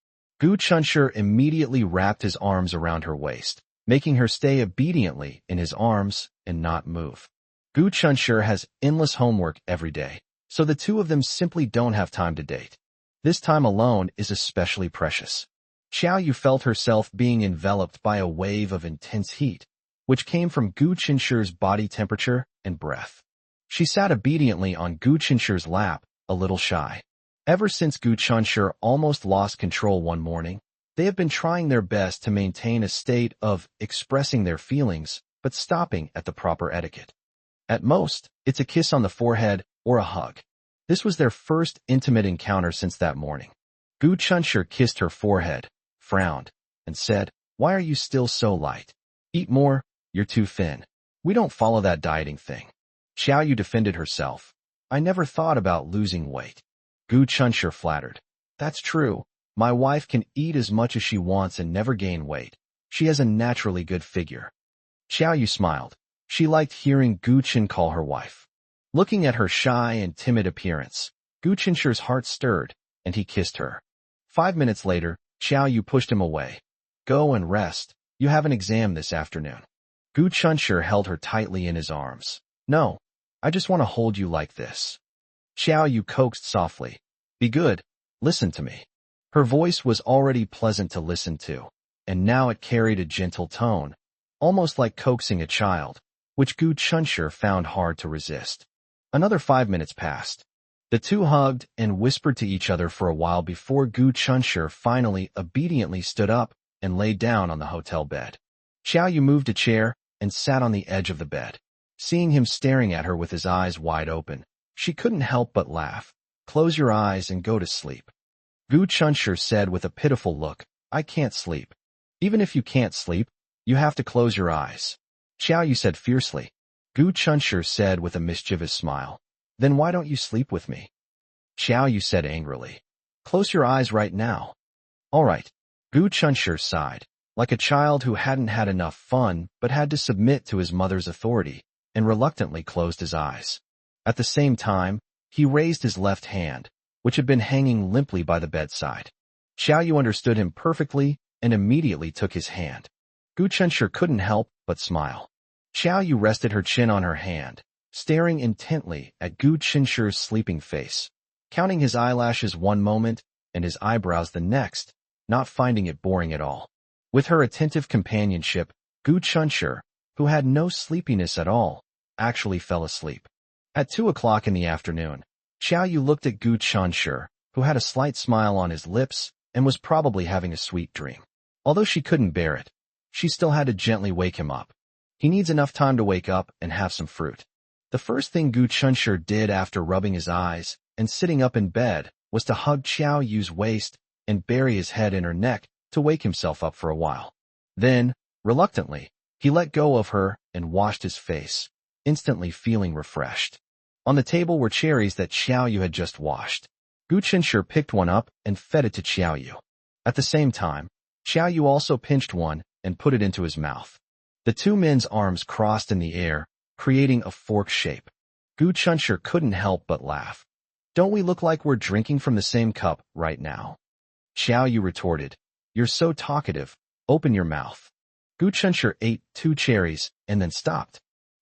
Gu Chunshi immediately wrapped his arms around her waist, making her stay obediently in his arms and not move. Gu Chunshi has endless homework every day, so the two of them simply don't have time to date. This time alone is especially precious. Xiao Yu felt herself being enveloped by a wave of intense heat, which came from Gu Qinshi's body temperature and breath. She sat obediently on Gu Qinshi's lap, a little shy. Ever since Gu Qinshi almost lost control one morning, they have been trying their best to maintain a state of expressing their feelings, but stopping at the proper etiquette. At most, it's a kiss on the forehead or a hug. This was their first intimate encounter since that morning. Gu Qinshi kissed her forehead, frowned, and said, "Why are you still so light? Eat more, you're too thin. We don't follow that dieting thing." Xiao Yu defended herself. "I never thought about losing weight." Gu Qinshi flattered. "That's true. My wife can eat as much as she wants and never gain weight. She has a naturally good figure." Xiao Yu smiled. She liked hearing Gu Qin call her wife. Looking at her shy and timid appearance, Gu Qinshi's heart stirred, and he kissed her. 5 minutes later, Xiao Yu pushed him away. "Go and rest. You have an exam this afternoon." Gu Qinshi held her tightly in his arms. "No, I just want to hold you like this." Xiao Yu coaxed softly. "Be good. Listen to me." Her voice was already pleasant to listen to, and now it carried a gentle tone, almost like coaxing a child, which Gu Qinshi found hard to resist. Another 5 minutes passed. The two hugged and whispered to each other for a while before Gu Qinshi finally obediently stood up and lay down on the hotel bed. Xiao Yu moved a chair and sat on the edge of the bed. Seeing him staring at her with his eyes wide open, she couldn't help but laugh. "Close your eyes and go to sleep." Gu Qinshi said with a pitiful look, "I can't sleep." "Even if you can't sleep, you have to close your eyes," Xiao Yu said fiercely. Gu Qinshi said with a mischievous smile, "Then why don't you sleep with me?" Xiao Yu said angrily, "Close your eyes right now." "All right." Gu Qinshi sighed, like a child who hadn't had enough fun but had to submit to his mother's authority, and reluctantly closed his eyes. At the same time, he raised his left hand, which had been hanging limply by the bedside. Xiao Yu understood him perfectly and immediately took his hand. Gu Qinshi couldn't help but smile. Xiao Yu rested her chin on her hand, staring intently at Gu Qinshi's sleeping face, counting his eyelashes one moment and his eyebrows the next, not finding it boring at all. With her attentive companionship, Gu Qinshi, who had no sleepiness at all, actually fell asleep. At 2 o'clock in the afternoon, Xiao Yu looked at Gu Qinshi, who had a slight smile on his lips and was probably having a sweet dream. Although she couldn't bear it, she still had to gently wake him up. He needs enough time to wake up and have some fruit. The first thing Gu Qinshi did after rubbing his eyes and sitting up in bed was to hug Xiao Yu's waist and bury his head in her neck to wake himself up for a while. Then, reluctantly, he let go of her and washed his face, instantly feeling refreshed. On the table were cherries that Xiao Yu had just washed. Gu Qinshi picked one up and fed it to Xiao Yu. At the same time, Xiao Yu also pinched one and put it into his mouth. The two men's arms crossed in the air, creating a fork shape. Gu Qinshi couldn't help but laugh. "Don't we look like we're drinking from the same cup right now?" Xiao Yu retorted, "You're so talkative. Open your mouth." Gu Qinshi ate 2 cherries and then stopped.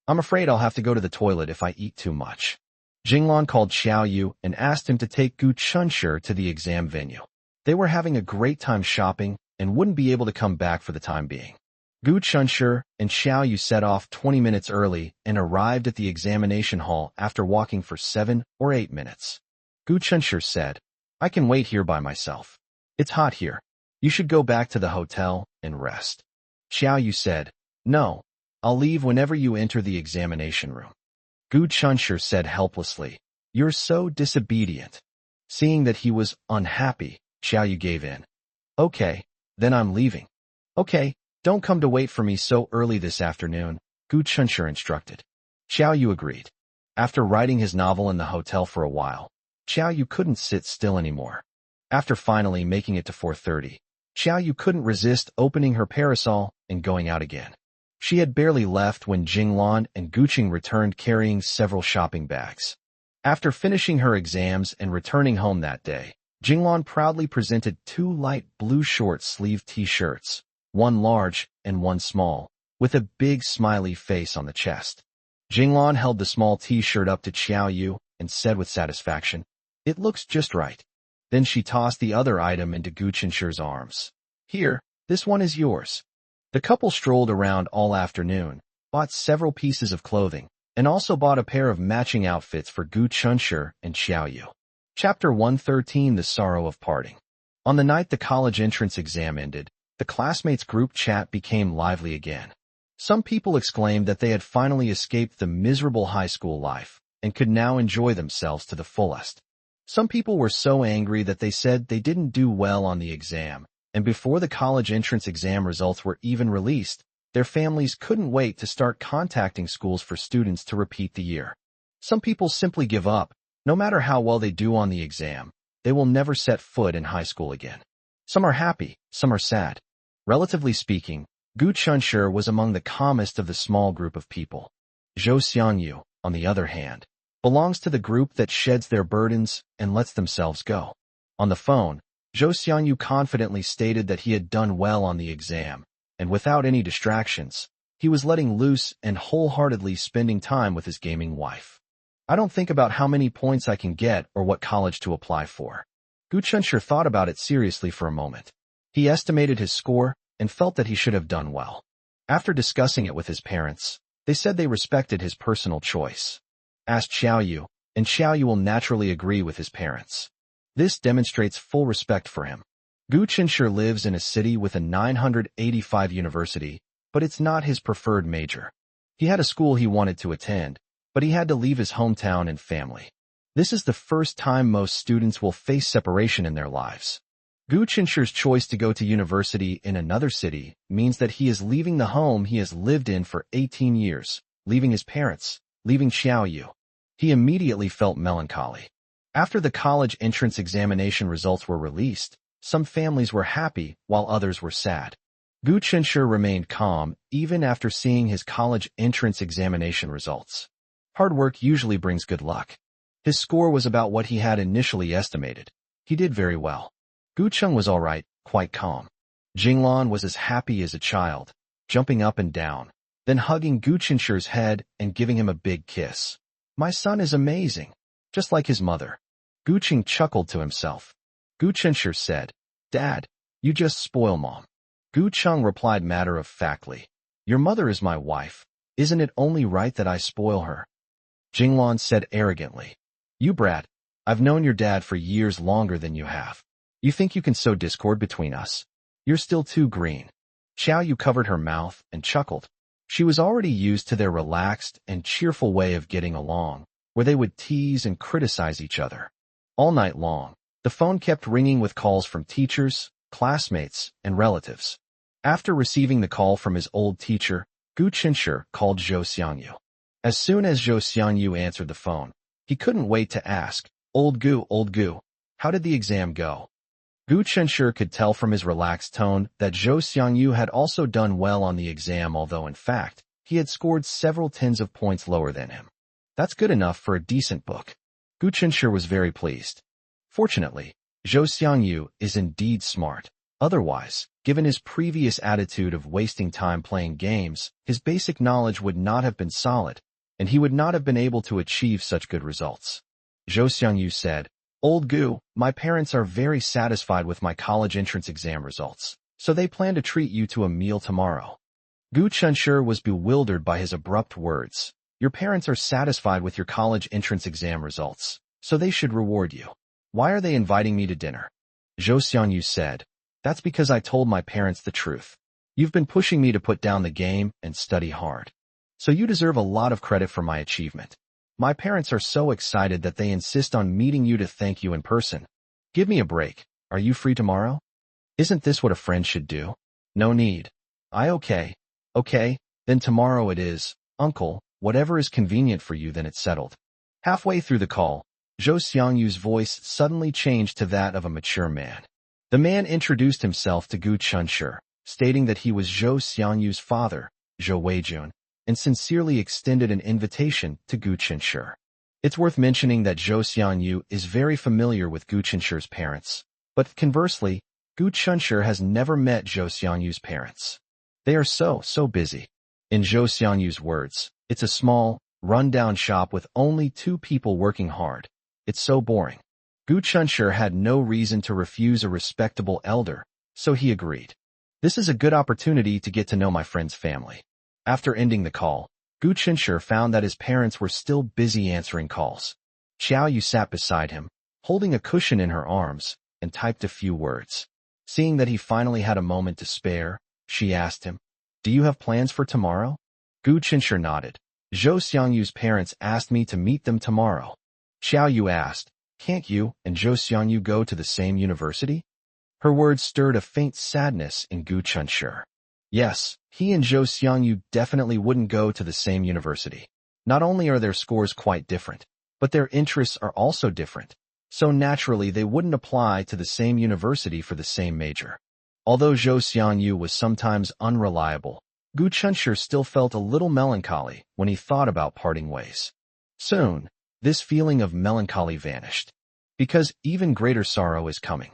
"I'm afraid I'll have to go to the toilet if I eat too much." Jinglan called Xiao Yu and asked him to take Gu Qinshi to the exam venue. They were having a great time shopping and wouldn't be able to come back for the time being. Gu Qinshi and Xiao Yu set off 20 minutes early and arrived at the examination hall after walking for 7 or 8 minutes. Gu Qinshi said, "I can wait here by myself. It's hot here. You should go back to the hotel and rest." Xiao Yu said, "No, I'll leave whenever you enter the examination room." Gu Qinshi said helplessly, "You're so disobedient." Seeing that he was unhappy, Xiao Yu gave in. "Okay, then I'm leaving." "Okay, don't come to wait for me so early this afternoon," Gu Qinshi instructed. Xiao Yu agreed. After writing his novel in the hotel for a while, Xiao Yu couldn't sit still anymore. After finally making it to 4:30, Xiao Yu couldn't resist opening her parasol and going out again. She had barely left when Jinglan and Guqing returned carrying several shopping bags. After finishing her exams and returning home that day, Jinglan proudly presented 2 light blue short-sleeved t-shirts, one large and one small, with a big smiley face on the chest. Jinglan held the small t-shirt up to Xiao Yu and said with satisfaction, "It looks just right." Then she tossed the other item into Gu Qinshi's arms. Here, this one is yours. The couple strolled around all afternoon, bought several pieces of clothing, and also bought a pair of matching outfits for Gu Chunshi and Xiaoyu. Chapter 113: The Sorrow of Parting. On the night the college entrance exam ended, the classmates' group chat became lively again. Some people exclaimed that they had finally escaped the miserable high school life and could now enjoy themselves to the fullest. Some people were so angry that they said they didn't do well on the exam, and before the college entrance exam results were even released, their families couldn't wait to start contacting schools for students to repeat the year. Some people simply give up. No matter how well they do on the exam, they will never set foot in high school again. Some are happy, some are sad. Relatively speaking, Gu Chunshi was among the calmest of the small group of people. Zhou Xiangyu, on the other hand, belongs to the group that sheds their burdens and lets themselves go. On the phone, Zhou Xiangyu confidently stated that he had done well on the exam, and without any distractions, he was letting loose and wholeheartedly spending time with his gaming wife. I don't think about how many points I can get or what college to apply for. Gu Chunshi thought about it seriously for a moment. He estimated his score and felt that he should have done well. After discussing it with his parents, they said they respected his personal choice. Asked Xiaoyu, and Xiaoyu will naturally agree with his parents. This demonstrates full respect for him. Gu Chunshi lives in a city with a 985 university, but it's not his preferred major. He had a school he wanted to attend, but he had to leave his hometown and family. This is the first time most students will face separation in their lives. Gu Qinshi's choice to go to university in another city means that he is leaving the home he has lived in for 18 years, leaving his parents, leaving Xiaoyu. He immediately felt melancholy. After the college entrance examination results were released, some families were happy while others were sad. Gu Qinshi remained calm even after seeing his college entrance examination results. Hard work usually brings good luck. His score was about what he had initially estimated. He did very well. Gu Cheng was all right, quite calm. Jinglan was as happy as a child, jumping up and down, then hugging Gu Qinshi's head and giving him a big kiss. My son is amazing, just like his mother. Gu Cheng chuckled to himself. Gu Qinshi said, Dad, you just spoil Mom. Gu Cheng replied matter-of-factly, Your mother is my wife. Isn't it only right that I spoil her? Jinglan said arrogantly, You brat, I've known your dad for years longer than you have. You think you can sow discord between us? You're still too green. Xiaoyu covered her mouth and chuckled. She was already used to their relaxed and cheerful way of getting along, where they would tease and criticize each other. All night long, the phone kept ringing with calls from teachers, classmates, and relatives. After receiving the call from his old teacher, Gu Qinshi called Zhou Xiangyu. As soon as Zhou Xiangyu answered the phone, he couldn't wait to ask, Old Gu, how did the exam go? Gu Qinshi could tell from his relaxed tone that Zhou Xiangyu had also done well on the exam, although in fact, he had scored several tens of points lower than him. That's good enough for a decent book. Gu Qinshi was very pleased. Fortunately, Zhou Xiangyu is indeed smart. Otherwise, given his previous attitude of wasting time playing games, his basic knowledge would not have been solid, and he would not have been able to achieve such good results. Zhou Xiangyu said, Old Gu, my parents are very satisfied with my college entrance exam results, so they plan to treat you to a meal tomorrow. Gu Qinshi was bewildered by his abrupt words. Your parents are satisfied with your college entrance exam results, so they should reward you. Why are they inviting me to dinner? Zhou Xiangyu said, That's because I told my parents the truth. You've been pushing me to put down the game and study hard. So you deserve a lot of credit for my achievement. My parents are so excited that they insist on meeting you to thank you in person. Give me a break. Are you free tomorrow? Isn't this what a friend should do? No need. Okay, then tomorrow it is, uncle, whatever is convenient for you, then it's settled. Halfway through the call, Zhou Xiangyu's voice suddenly changed to that of a mature man. The man introduced himself to Gu Qinshi, stating that he was Zhou Xiangyu's father, Zhou Weijun, and sincerely extended an invitation to Gu Qinshi. It's worth mentioning that Zhou Xiangyu is very familiar with Gu Qinshi's parents, but conversely, Gu Qinshi has never met Zhou Xiangyu's parents. They are so busy. In Zhou Xiangyu's words, it's a small, run-down shop with only 2 people working hard. It's so boring. Gu Chunshur had no reason to refuse a respectable elder, so he agreed. This is a good opportunity to get to know my friend's family. After ending the call, Gu Chunshur found that his parents were still busy answering calls. Xiao Yu sat beside him, holding a cushion in her arms, and typed a few words. Seeing that he finally had a moment to spare, she asked him, "Do you have plans for tomorrow?" Gu Chunshur nodded. Zhou Xiangyu's parents asked me to meet them tomorrow. Xiao Yu asked, "Can't you and Zhou Xiangyu go to the same university?" Her words stirred a faint sadness in Gu Chunshur. Yes, he and Zhou Xiangyu definitely wouldn't go to the same university. Not only are their scores quite different, but their interests are also different, so naturally they wouldn't apply to the same university for the same major. Although Zhou Xiangyu was sometimes unreliable, Gu Chunshur still felt a little melancholy when he thought about parting ways. Soon, this feeling of melancholy vanished, because even greater sorrow is coming.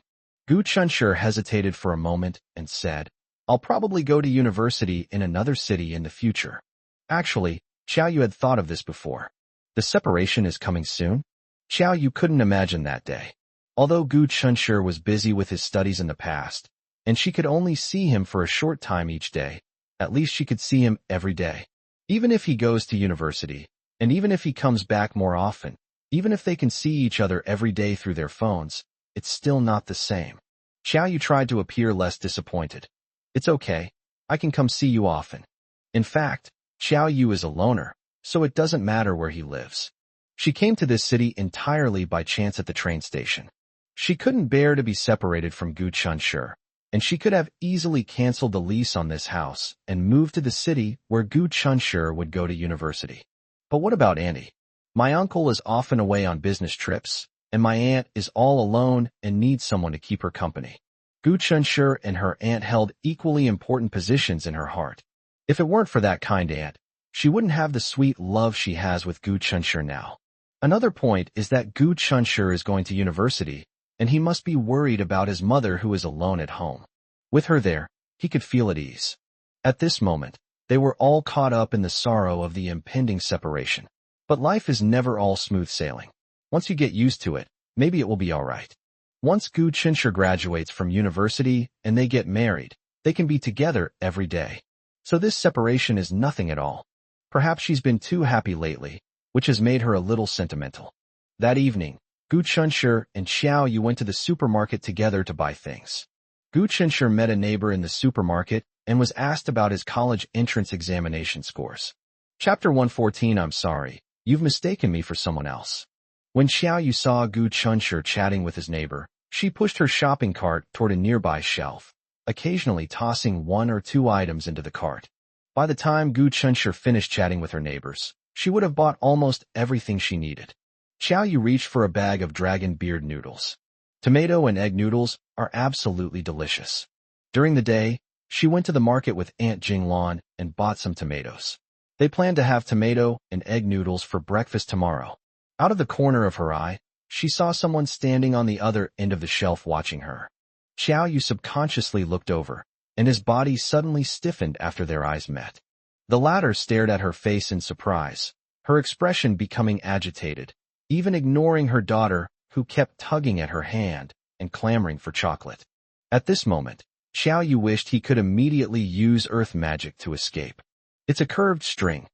Gu Chunshur hesitated for a moment and said, "I'll probably go to university in another city in the future." Actually, Xiao Yu had thought of this before. The separation is coming soon? Xiao Yu couldn't imagine that day. Although Gu Chunshur was busy with his studies in the past, and she could only see him for a short time each day, at least she could see him every day. Even if he goes to university, and even if he comes back more often, even if they can see each other every day through their phones, it's still not the same. Xiao Yu tried to appear less disappointed. "It's okay. I can come see you often." In fact, Xiao Yu is a loner, so it doesn't matter where he lives. She came to this city entirely by chance at the train station. She couldn't bear to be separated from Gu Chunshur, and she could have easily canceled the lease on this house and moved to the city where Gu Chunshur would go to university. But what about Auntie? My uncle is often away on business trips, and my aunt is all alone and needs someone to keep her company. Gu Chunshur and her aunt held equally important positions in her heart. If it weren't for that kind aunt, she wouldn't have the sweet love she has with Gu Chunshur now. Another point is that Gu Chunshur is going to university, and he must be worried about his mother who is alone at home. With her there, he could feel at ease. At this moment, they were all caught up in the sorrow of the impending separation. But life is never all smooth sailing. Once you get used to it, maybe it will be all right. Once Gu Chunshur graduates from university and they get married, they can be together every day. So this separation is nothing at all. Perhaps she's been too happy lately, which has made her a little sentimental. That evening, Gu Chunshur and Xiao Yu went to the supermarket together to buy things. Gu Chunshur met a neighbor in the supermarket and was asked about his college entrance examination scores. Chapter 114. I'm sorry, you've mistaken me for someone else. When Xiao Yu saw Gu Chunshur chatting with his neighbor, she pushed her shopping cart toward a nearby shelf, occasionally tossing one or two items into the cart. By the time Gu Chunshur finished chatting with her neighbors, she would have bought almost everything she needed. Xiao Yu reached for a bag of dragon beard noodles. Tomato and egg noodles are absolutely delicious. During the day, she went to the market with Aunt Jinglan and bought some tomatoes. They planned to have tomato and egg noodles for breakfast tomorrow. Out of the corner of her eye, she saw someone standing on the other end of the shelf watching her. Xiao Yu subconsciously looked over, and his body suddenly stiffened after their eyes met. The latter stared at her face in surprise, her expression becoming agitated, even ignoring her daughter, who kept tugging at her hand and clamoring for chocolate. At this moment, Xiao Yu wished he could immediately use earth magic to escape. "It's a curved string.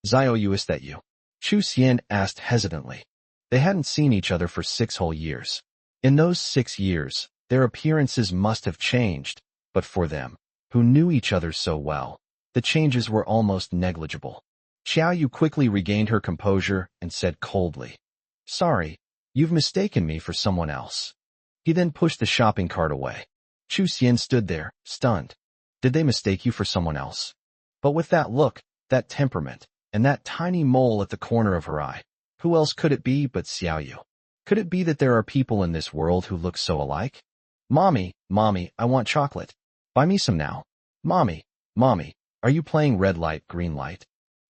Zio Yu, is that you?" Chu Xian asked hesitantly. They hadn't seen each other for 6 whole years. In those 6 years, their appearances must have changed, but for them, who knew each other so well, the changes were almost negligible. Xiao Yu quickly regained her composure and said coldly, "Sorry, you've mistaken me for someone else." He then pushed the shopping cart away. Chu Xian stood there, stunned. Did they mistake you for someone else? But with that look, that temperament, and that tiny mole at the corner of her eye, who else could it be but Xiao Yu? Could it be that there are people in this world who look so alike? Mommy, I want chocolate. Buy me some now. Mommy, are you playing red light, green light?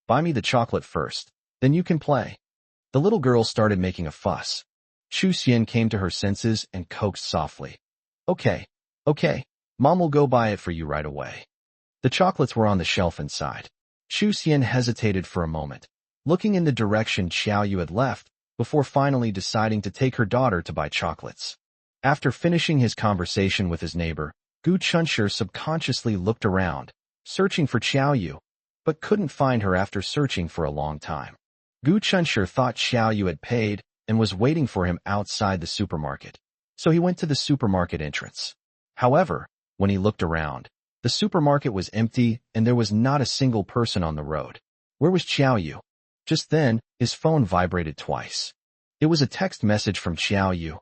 Buy me the chocolate first, then you can play. The little girl started making a fuss. Chu Xian came to her senses and coaxed softly. Okay, Mom will go buy it for you right away. The chocolates were on the shelf inside. Chu Xian hesitated for a moment. Looking in the direction Xiao Yu had left, before finally deciding to take her daughter to buy chocolates. After finishing his conversation with his neighbor, Gu Chunshur subconsciously looked around, searching for Xiao Yu, but couldn't find her after searching for a long time. Gu Chunshur thought Xiao Yu had paid and was waiting for him outside the supermarket, so he went to the supermarket entrance. However, when he looked around, the supermarket was empty and there was not a single person on the road. Where was Xiao Yu? Just then, his phone vibrated twice. It was a text message from Xiao Yu.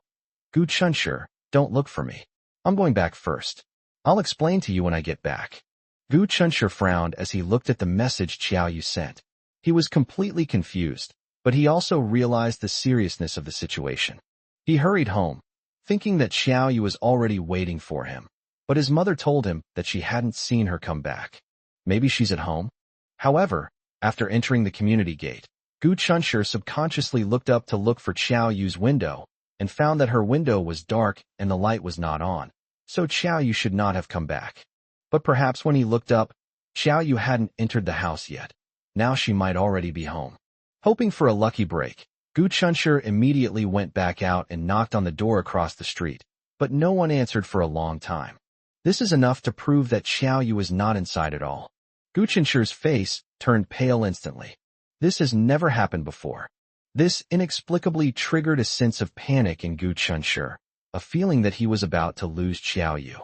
Gu Chunshur, don't look for me. I'm going back first. I'll explain to you when I get back. Gu Chunshur frowned as he looked at the message Xiao Yu sent. He was completely confused, but he also realized the seriousness of the situation. He hurried home, thinking that Xiao Yu was already waiting for him, but his mother told him that she hadn't seen her come back. Maybe she's at home? However, after entering the community gate, Gu Chunshur subconsciously looked up to look for Xiao Yu's window and found that her window was dark and the light was not on, so Xiao Yu should not have come back. But perhaps when he looked up, Xiao Yu hadn't entered the house yet. Now she might already be home. Hoping for a lucky break, Gu Chunshur immediately went back out and knocked on the door across the street, but no one answered for a long time. This is enough to prove that Xiao Yu was not inside at all. Gu Chunshur's face turned pale instantly. This has never happened before. This inexplicably triggered a sense of panic in Gu Chunshur, a feeling that he was about to lose Xiao Yu.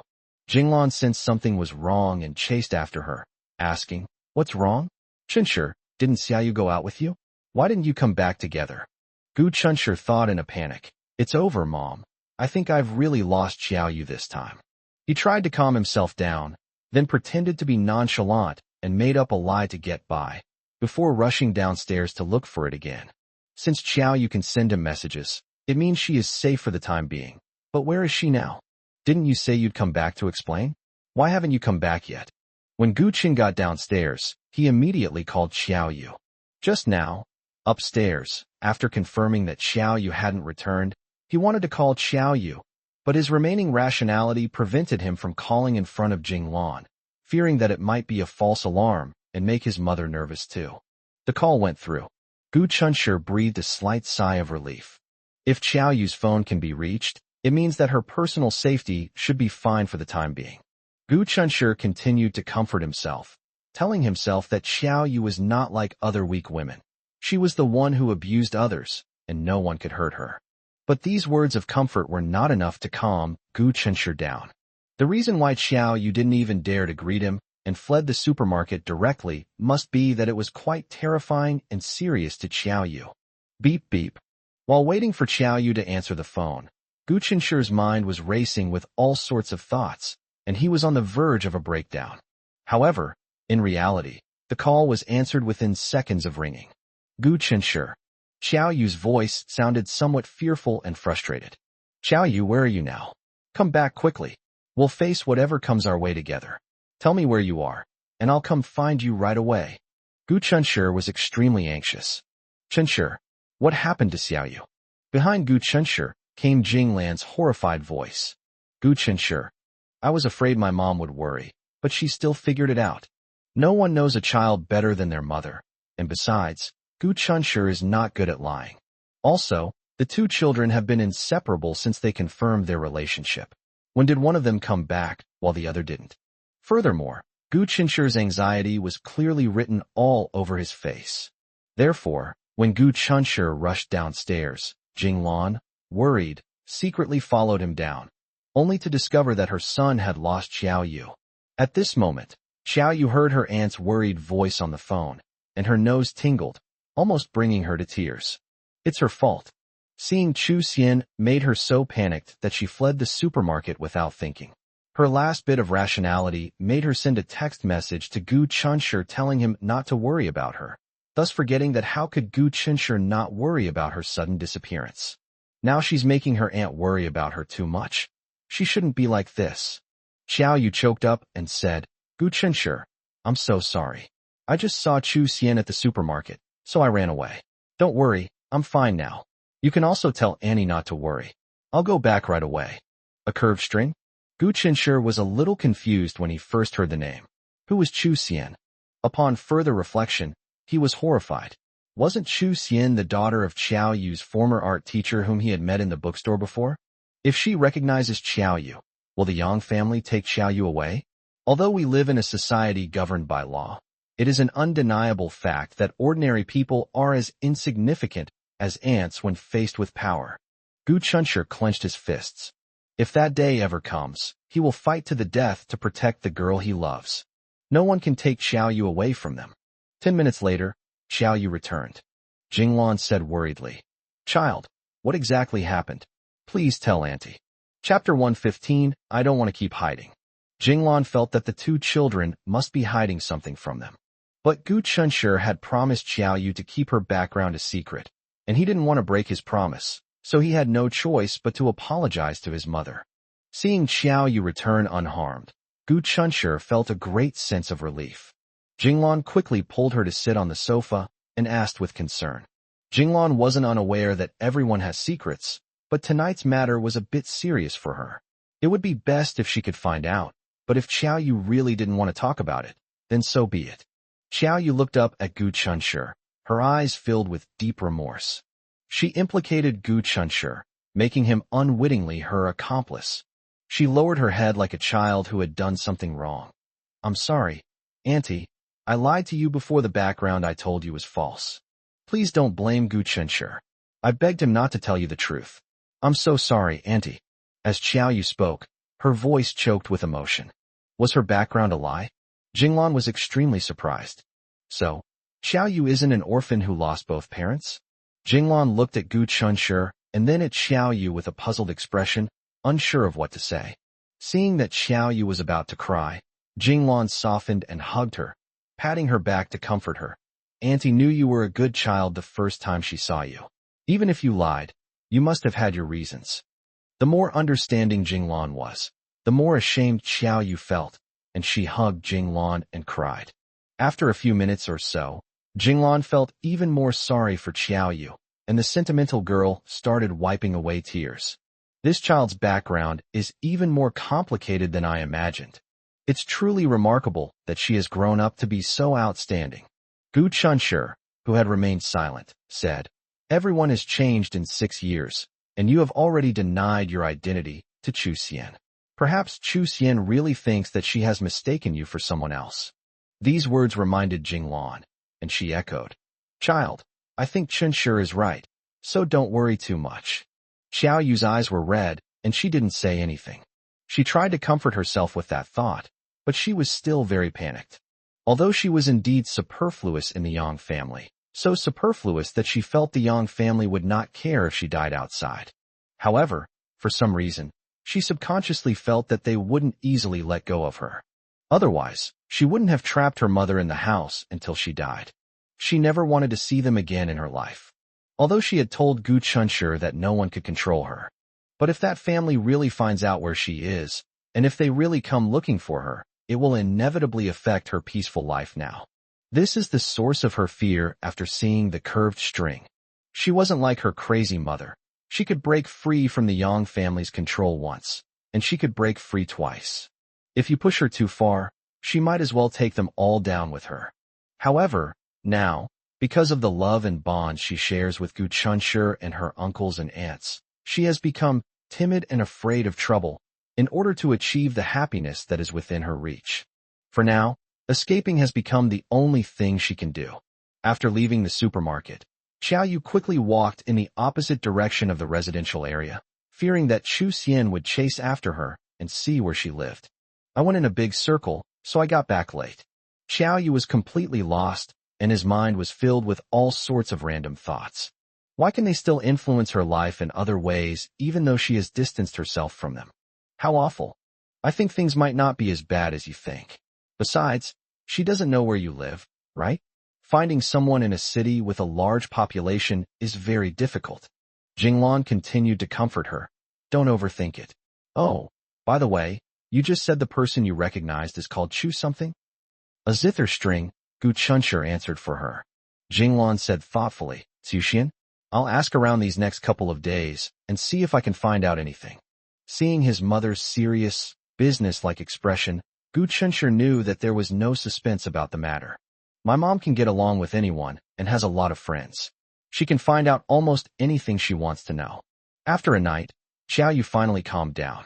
Jinglan sensed something was wrong and chased after her, asking, "What's wrong? Chunshur, didn't Xiao Yu go out with you? Why didn't you come back together?" Gu Chunshur thought in a panic, "It's over, Mom. I think I've really lost Xiao Yu this time." He tried to calm himself down, then pretended to be nonchalant and made up a lie to get by, before rushing downstairs to look for it again. Since Xiao Yu can send him messages, it means she is safe for the time being. But where is she now? Didn't you say you'd come back to explain? Why haven't you come back yet? When Gu Qin got downstairs, he immediately called Xiao Yu. Just now, upstairs, after confirming that Xiao Yu hadn't returned, he wanted to call Xiao Yu, but his remaining rationality prevented him from calling in front of Jinglan, fearing that it might be a false alarm and make his mother nervous too. The call went through. Gu Chunshur breathed a slight sigh of relief. If Xiao Yu's phone can be reached, it means that her personal safety should be fine for the time being. Gu Chunshur continued to comfort himself, telling himself that Xiao Yu was not like other weak women. She was the one who abused others, and no one could hurt her. But these words of comfort were not enough to calm Gu Chunshur down. The reason why Xiao Yu didn't even dare to greet him and fled the supermarket directly must be that it was quite terrifying and serious to Xiao Yu. Beep beep. While waiting for Xiao Yu to answer the phone, Gu Chunshur's mind was racing with all sorts of thoughts, and he was on the verge of a breakdown. However, in reality, the call was answered within seconds of ringing. Gu Chunshur. Xiao Yu's voice sounded somewhat fearful and frustrated. "Xiao Yu, where are you now? Come back quickly. We'll face whatever comes our way together. Tell me where you are, and I'll come find you right away." Gu Chunshur was extremely anxious. "Chunshur, what happened to Xiao Yu?" Behind Gu Chunshur came Jinglan's horrified voice. "Gu Chunshur, I was afraid my mom would worry, but she still figured it out. No one knows a child better than their mother, and besides, Gu Chunshur is not good at lying. Also, the two children have been inseparable since they confirmed their relationship. When did one of them come back, while the other didn't?" Furthermore, Gu Chunshur's anxiety was clearly written all over his face. Therefore, when Gu Chunshur rushed downstairs, Jinglan, worried, secretly followed him down, only to discover that her son had lost Xiao Yu. At this moment, Xiao Yu heard her aunt's worried voice on the phone, and her nose tingled, almost bringing her to tears. It's her fault. Seeing Chu Xian made her so panicked that she fled the supermarket without thinking. Her last bit of rationality made her send a text message to Gu Chunshur telling him not to worry about her, thus forgetting that how could Gu Chunshur not worry about her sudden disappearance. Now she's making her aunt worry about her too much. She shouldn't be like this. Xiao Yu choked up and said, "Gu Chunshur, I'm so sorry. I just saw Chu Xian at the supermarket, so I ran away. Don't worry, I'm fine now. You can also tell Annie not to worry. I'll go back right away." A curved string? Gu Chunshur was a little confused when he first heard the name. Who was Chu Xian? Upon further reflection, he was horrified. Wasn't Chu Xian the daughter of Qiao Yu's former art teacher whom he had met in the bookstore before? If she recognizes Qiao Yu, will the Yang family take Qiao Yu away? Although we live in a society governed by law, it is an undeniable fact that ordinary people are as insignificant as ants when faced with power. Gu Chunshi clenched his fists. If that day ever comes, he will fight to the death to protect the girl he loves. No one can take Qiao Yu away from them. 10 minutes later, Qiao Yu returned. Jinglan said worriedly, "Child, what exactly happened? Please tell Auntie." Chapter 115, I don't want to keep hiding. Jinglan felt that the two children must be hiding something from them. But Gu Chunshi had promised Qiao Yu to keep her background a secret, and he didn't want to break his promise, so he had no choice but to apologize to his mother. Seeing Qiao Yu return unharmed, Gu Chunshi felt a great sense of relief. Jinglan quickly pulled her to sit on the sofa and asked with concern. Jinglan wasn't unaware that everyone has secrets, but tonight's matter was a bit serious for her. It would be best if she could find out, but if Qiao Yu really didn't want to talk about it, then so be it. Qiao Yu looked up at Gu Chunshi, her eyes filled with deep remorse. She implicated Gu Chunshi, making him unwittingly her accomplice. She lowered her head like a child who had done something wrong. "I'm sorry, Auntie. I lied to you before the background I told you was false. Please don't blame Gu Chunshi. I begged him not to tell you the truth. I'm so sorry, Auntie." As Qiao Yu spoke, her voice choked with emotion. Was her background a lie? Jinglan was extremely surprised. So, Qiao Yu isn't an orphan who lost both parents? Jinglan looked at Gu Chunshi and then at Qiao Yu with a puzzled expression, unsure of what to say. Seeing that Qiao Yu was about to cry, Jinglan softened and hugged her, patting her back to comfort her. "Auntie knew you were a good child the first time she saw you. Even if you lied, you must have had your reasons." The more understanding Jinglan was, the more ashamed Qiao Yu felt, and she hugged Jinglan and cried. After a few minutes or so, Jinglan felt even more sorry for Qiao Yu, and the sentimental girl started wiping away tears. This child's background is even more complicated than I imagined. It's truly remarkable that she has grown up to be so outstanding. Gu Chunshi, who had remained silent, said, "Everyone has changed in 6 years, and you have already denied your identity to Chu Xian. Perhaps Chu Xian really thinks that she has mistaken you for someone else." These words reminded Jinglan, and she echoed, "Child, I think Chunshi is right, so don't worry too much." Qiao Yu's eyes were red, and she didn't say anything. She tried to comfort herself with that thought, but she was still very panicked. Although she was indeed superfluous in the Yang family, so superfluous that she felt the Yang family would not care if she died outside. However, for some reason, she subconsciously felt that they wouldn't easily let go of her. Otherwise, she wouldn't have trapped her mother in the house until she died. She never wanted to see them again in her life. Although she had told Gu Chunshi that no one could control her. But if that family really finds out where she is, and if they really come looking for her, it will inevitably affect her peaceful life now. This is the source of her fear after seeing the curved string. She wasn't like her crazy mother. She could break free from the Yang family's control once, and she could break free twice. If you push her too far, she might as well take them all down with her. However, now, because of the love and bond she shares with Gu Chunshi and her uncles and aunts, she has become timid and afraid of trouble in order to achieve the happiness that is within her reach. For now, escaping has become the only thing she can do. After leaving the supermarket, Qiao Yu quickly walked in the opposite direction of the residential area, fearing that Chu Xian would chase after her and see where she lived. "I went in a big circle, so I got back late." Qiao Yu was completely lost, and his mind was filled with all sorts of random thoughts. Why can they still influence her life in other ways even though she has distanced herself from them? How awful. I think things might not be as bad as you think. Besides, she doesn't know where you live, right? Finding someone in a city with a large population is very difficult. Jinglan continued to comfort her. "Don't overthink it. Oh, by the way, you just said the person you recognized is called Chu something?" "A zither string," Gu Chunshi answered for her. Jinglan said thoughtfully, "Xuxian, I'll ask around these next couple of days and see if I can find out anything." Seeing his mother's serious, business-like expression, Gu Chunshi knew that there was no suspense about the matter. "My mom can get along with anyone, and has a lot of friends. She can find out almost anything she wants to know. After a night, Xiao Yu finally calmed down.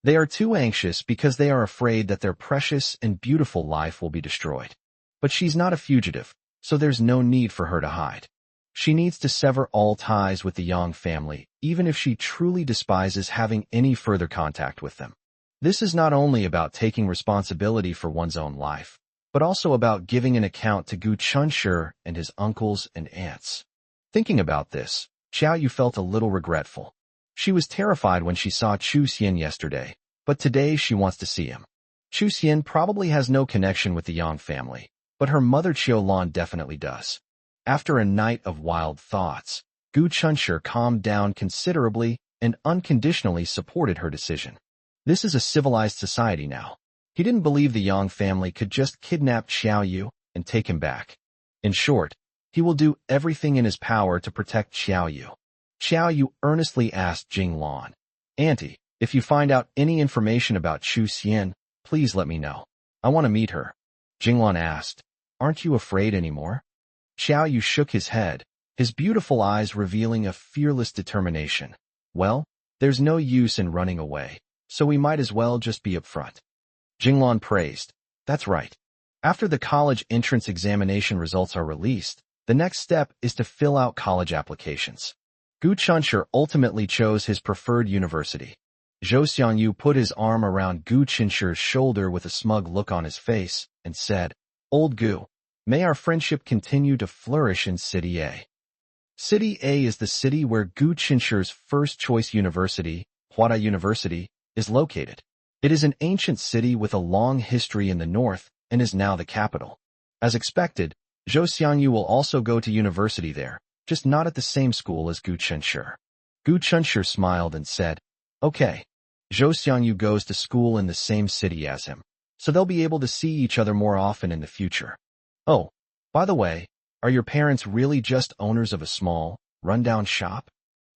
They are too anxious because they are afraid that their precious and beautiful life will be destroyed. But she's not a fugitive, so there's no need for her to hide. She needs to sever all ties with the Yang family, even if she truly despises having any further contact with them. This is not only about taking responsibility for one's own life, but also about giving an account to Gu Chunshi and his uncles and aunts. Thinking about this, Xiao Yu felt a little regretful. She was terrified when she saw Chu Xian yesterday, but today she wants to see him. Chu Xian probably has no connection with the Yang family, but her mother Qiulan definitely does. After a night of wild thoughts, Gu Chunshi calmed down considerably and unconditionally supported her decision. This is a civilized society now. He didn't believe the Yang family could just kidnap Xiao Yu and take him back. In short, he will do everything in his power to protect Xiao Yu. Xiao Yu earnestly asked Jinglan, "Auntie, if you find out any information about Chu Xian, please let me know. I want to meet her." Jinglan asked, "Aren't you afraid anymore?" Xiao Yu shook his head, his beautiful eyes revealing a fearless determination. "Well, there's no use in running away, so we might as well just be upfront." Jinglan praised, "That's right. After the college entrance examination results are released, the next step is to fill out college applications." Gu Chunshi ultimately chose his preferred university. Zhou Xiangyu put his arm around Gu Chunshi's shoulder with a smug look on his face and said, "Old Gu, may our friendship continue to flourish in City A." City A is the city where Gu Chunshi's first-choice university, Huada University, is located. It is an ancient city with a long history in the north and is now the capital. As expected, Zhou Xiangyu will also go to university there, just not at the same school as Gu Chunshi. Gu Chunshi smiled and said, "Okay, Zhou Xiangyu goes to school in the same city as him, so they'll be able to see each other more often in the future. Oh, by the way, are your parents really just owners of a small, rundown shop?"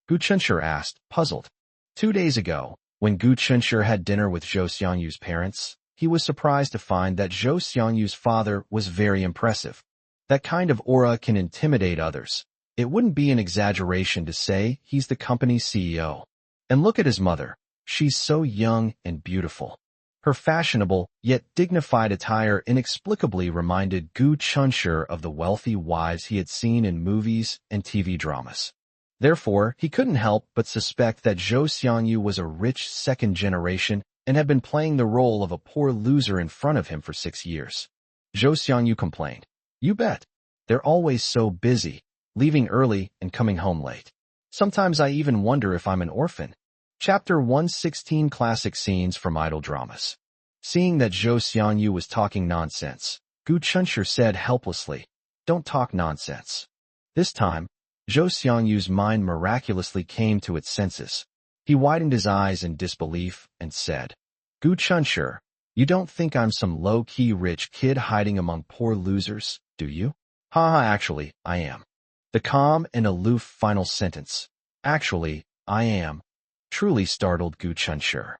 Gu Chunshi asked, puzzled. 2 days ago, when Gu Chunshi had dinner with Zhou Xiangyu's parents, he was surprised to find that Zhou Xiangyu's father was very impressive. That kind of aura can intimidate others. It wouldn't be an exaggeration to say he's the company's CEO. And look at his mother. She's so young and beautiful. Her fashionable, yet dignified attire inexplicably reminded Gu Chunshi of the wealthy wives he had seen in movies and TV dramas. Therefore, he couldn't help but suspect that Zhou Xiangyu was a rich second generation and had been playing the role of a poor loser in front of him for 6 years. Zhou Xiangyu complained, "You bet. They're always so busy, leaving early and coming home late. Sometimes I even wonder if I'm an orphan." Chapter 116 Classic Scenes from Idol Dramas. Seeing that Zhou Xiangyu was talking nonsense, Gu Chunshi said helplessly, "Don't talk nonsense." This time, Zhou Xiangyu's mind miraculously came to its senses. He widened his eyes in disbelief and said, "Gu Chunshi, you don't think I'm some low-key rich kid hiding among poor losers, do you?" "Haha, actually, I am." The calm and aloof final sentence, "Actually, I am," truly startled Gu Chunshi.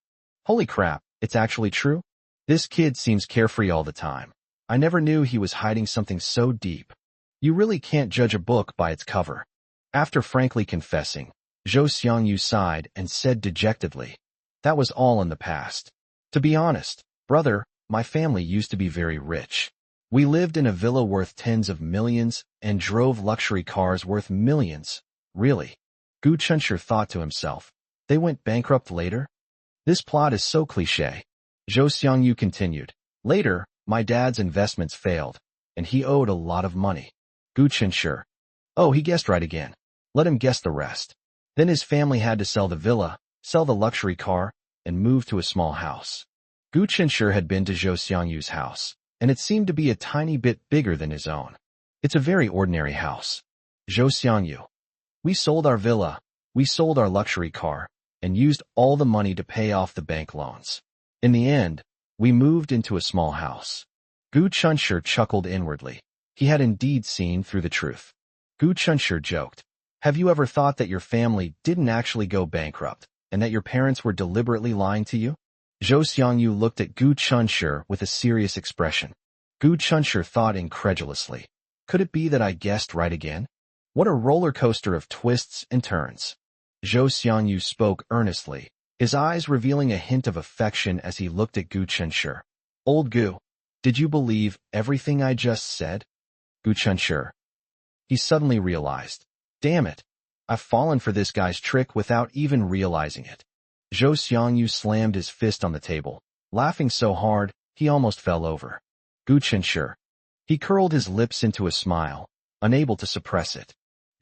"Holy crap, it's actually true? This kid seems carefree all the time. I never knew he was hiding something so deep. You really can't judge a book by its cover." After frankly confessing, Zhou Xiangyu sighed and said dejectedly, "That was all in the past. To be honest, brother, my family used to be very rich. We lived in a villa worth tens of millions and drove luxury cars worth millions." Really? Gu Chunshi thought to himself. They went bankrupt later? This plot is so cliché. Zhou Xiangyu continued, "Later, my dad's investments failed, and he owed a lot of money." Gu Chunshi, "Oh, he guessed right again. Let him guess the rest." Then his family had to sell the villa, sell the luxury car, and move to a small house. Gu Chunshi had been to Zhou Xiangyu's house, and it seemed to be a tiny bit bigger than his own. "It's a very ordinary house. Zhou Xiangyu. We sold our villa, we sold our luxury car, and used all the money to pay off the bank loans. In the end, we moved into a small house." Gu Chunshi chuckled inwardly. He had indeed seen through the truth. Gu Chunshi joked, "Have you ever thought that your family didn't actually go bankrupt, and that your parents were deliberately lying to you?" Zhou Xiangyu looked at Gu Chunshi with a serious expression. Gu Chunshi thought incredulously, Could it be that I guessed right again? What a roller coaster of twists and turns. Zhou Xiangyu spoke earnestly, his eyes revealing a hint of affection as he looked at Gu Chunshi. Old Gu, did you believe everything I just said? Gu Chunshi. He suddenly realized. Damn it. I've fallen for this guy's trick without even realizing it. Zhou Xiangyu slammed his fist on the table, laughing so hard, he almost fell over. Gu Chunshi. He curled his lips into a smile, unable to suppress it.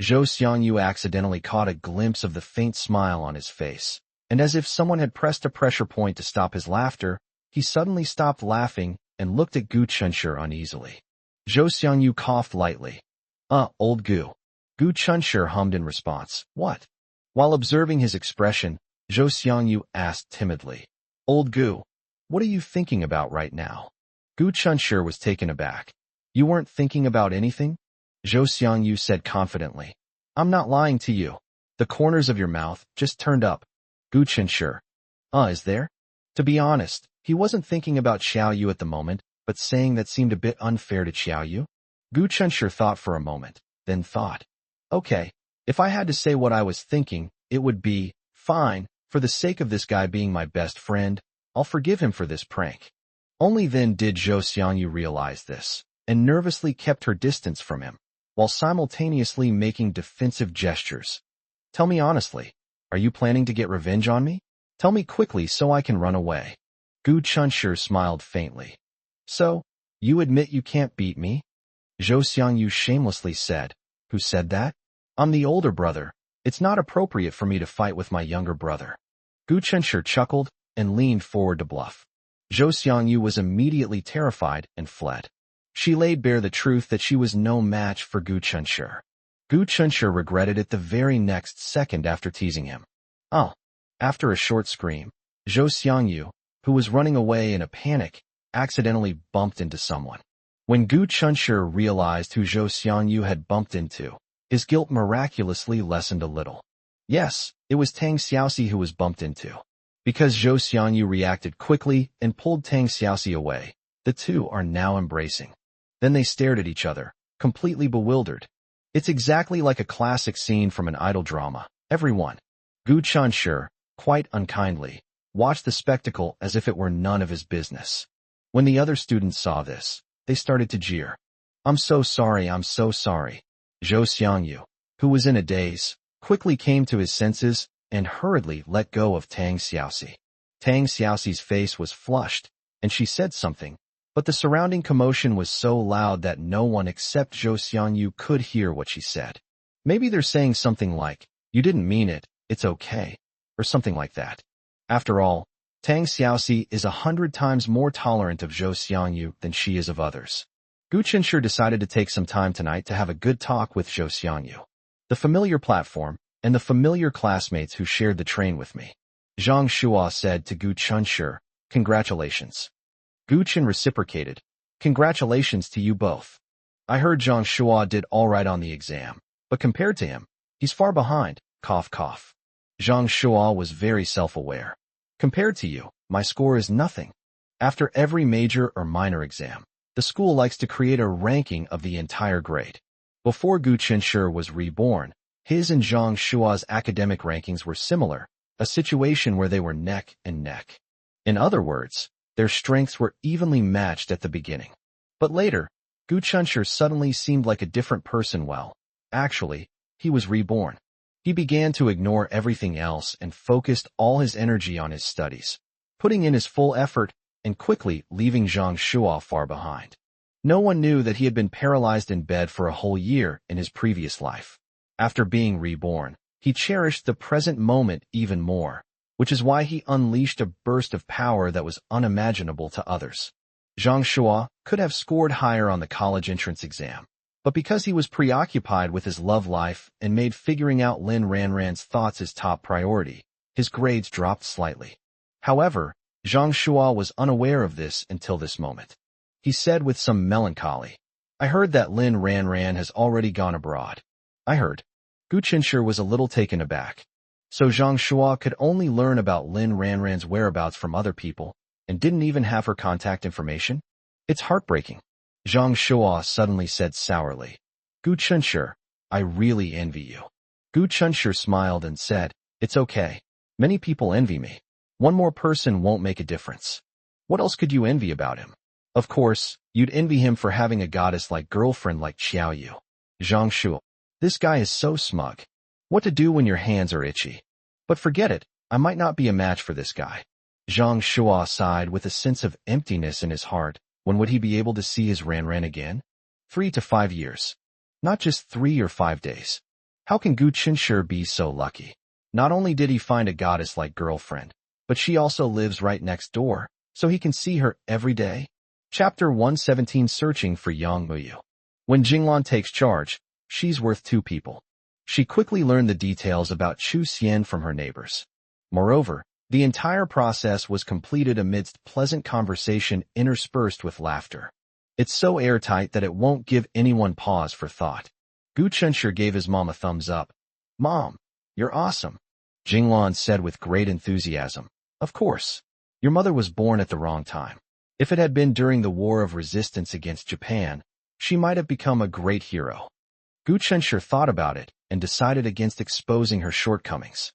Zhou Xiangyu accidentally caught a glimpse of the faint smile on his face, and as if someone had pressed a pressure point to stop his laughter, he suddenly stopped laughing and looked at Gu Chunshi uneasily. Zhou Xiangyu coughed lightly. Old Gu. Gu Chunshi hummed in response. What? While observing his expression, Zhou Xiangyu asked timidly. Old Gu, what are you thinking about right now? Gu Chunshi was taken aback. You weren't thinking about anything? Zhou Xiangyu said confidently. I'm not lying to you. The corners of your mouth just turned up. Gu Chunshi. Is there? To be honest, he wasn't thinking about Xiaoyu at the moment, but saying that seemed a bit unfair to Xiaoyu. Gu Chunshi thought for a moment, then thought. Okay, if I had to say what I was thinking, it would be, fine, for the sake of this guy being my best friend, I'll forgive him for this prank. Only then did Zhou Xiangyu realize this, and nervously kept her distance from him, while simultaneously making defensive gestures. Tell me honestly, are you planning to get revenge on me? Tell me quickly so I can run away. Gu Chunshi smiled faintly. So, you admit you can't beat me? Zhou Xiangyu shamelessly said. Who said that? I'm the older brother. It's not appropriate for me to fight with my younger brother. Gu Chunshi chuckled and leaned forward to bluff. Zhou Xiangyu was immediately terrified and fled. She laid bare the truth that she was no match for Gu Chunshi. Gu Chunshi regretted it the very next second after teasing him. After a short scream, Zhou Xiangyu, who was running away in a panic, accidentally bumped into someone. When Gu Chunshi realized who Zhou Xiangyu had bumped into, his guilt miraculously lessened a little. Yes, it was Tang Xiaoxi who was bumped into. Because Zhou Xiangyu reacted quickly and pulled Tang Xiaoxi away, the two are now embracing. Then they stared at each other, completely bewildered. It's exactly like a classic scene from an idol drama. Everyone, Gu Chunshi, quite unkindly, watched the spectacle as if it were none of his business. When the other students saw this, they started to jeer. I'm so sorry. Zhou Xiangyu, who was in a daze, quickly came to his senses and hurriedly let go of Tang Xiaoxi. Tang Xiaoxi's face was flushed, and she said something, but the surrounding commotion was so loud that no one except Zhou Xiangyu could hear what she said. Maybe they're saying something like, you didn't mean it, it's okay, or something like that. After all, Tang Xiaoxi is 100 times more tolerant of Zhou Xiangyu than she is of others. Gu Chunshi decided to take some time tonight to have a good talk with Zhou Xiangyu, the familiar platform, and the familiar classmates who shared the train with me. Zhang Shuo said to Gu Chunshi, congratulations. Gu Chen reciprocated, congratulations to you both. I heard Zhang Shuo did all right on the exam, but compared to him, he's far behind, cough cough. Zhang Shuo was very self-aware. Compared to you, my score is nothing. After every major or minor exam, the school likes to create a ranking of the entire grade. Before Gu Chunshi was reborn, his and Zhang Shuo's academic rankings were similar, a situation where they were neck and neck. In other words, their strengths were evenly matched at the beginning. But later, Gu Chunshi suddenly seemed like a different person. Actually, he was reborn. He began to ignore everything else and focused all his energy on his studies, putting in his full effort and quickly leaving Zhang Shuo far behind. No one knew that he had been paralyzed in bed for a whole year in his previous life. After being reborn, he cherished the present moment even more, which is why he unleashed a burst of power that was unimaginable to others. Zhang Shuo could have scored higher on the college entrance exam, but because he was preoccupied with his love life and made figuring out Lin Ranran's thoughts his top priority, his grades dropped slightly. However, Zhang Shuo was unaware of this until this moment. He said with some melancholy, I heard that Lin Ranran has already gone abroad. I heard. Gu Chunshi was a little taken aback. So Zhang Shuo could only learn about Lin Ranran's whereabouts from other people, and didn't even have her contact information? It's heartbreaking. Zhang Shuo suddenly said sourly. Gu Chunshi, I really envy you. Gu Chunshi smiled and said, it's okay. Many people envy me. One more person won't make a difference. What else could you envy about him? Of course, you'd envy him for having a goddess-like girlfriend like Xiaoyu. Zhang Shuo. This guy is so smug. What to do when your hands are itchy? But forget it, I might not be a match for this guy. Zhang Shuo sighed with a sense of emptiness in his heart. When would he be able to see his Ran again? 3 to 5 years. Not just 3 or 5 days. How can Gu Chunshi be so lucky? Not only did he find a goddess-like girlfriend, but she also lives right next door, so he can see her every day. Chapter 117 Searching for Yang Muyu. When Jinglan takes charge, she's worth 2 people. She quickly learned the details about Chu Xian from her neighbors. Moreover, the entire process was completed amidst pleasant conversation interspersed with laughter. It's so airtight that it won't give anyone pause for thought. Gu Chunshi gave his mom a thumbs up. Mom, you're awesome, Jinglan said with great enthusiasm. Of course. Your mother was born at the wrong time. If it had been during the war of resistance against Japan, she might have become a great hero. Gu Chunshi thought about it and decided against exposing her shortcomings.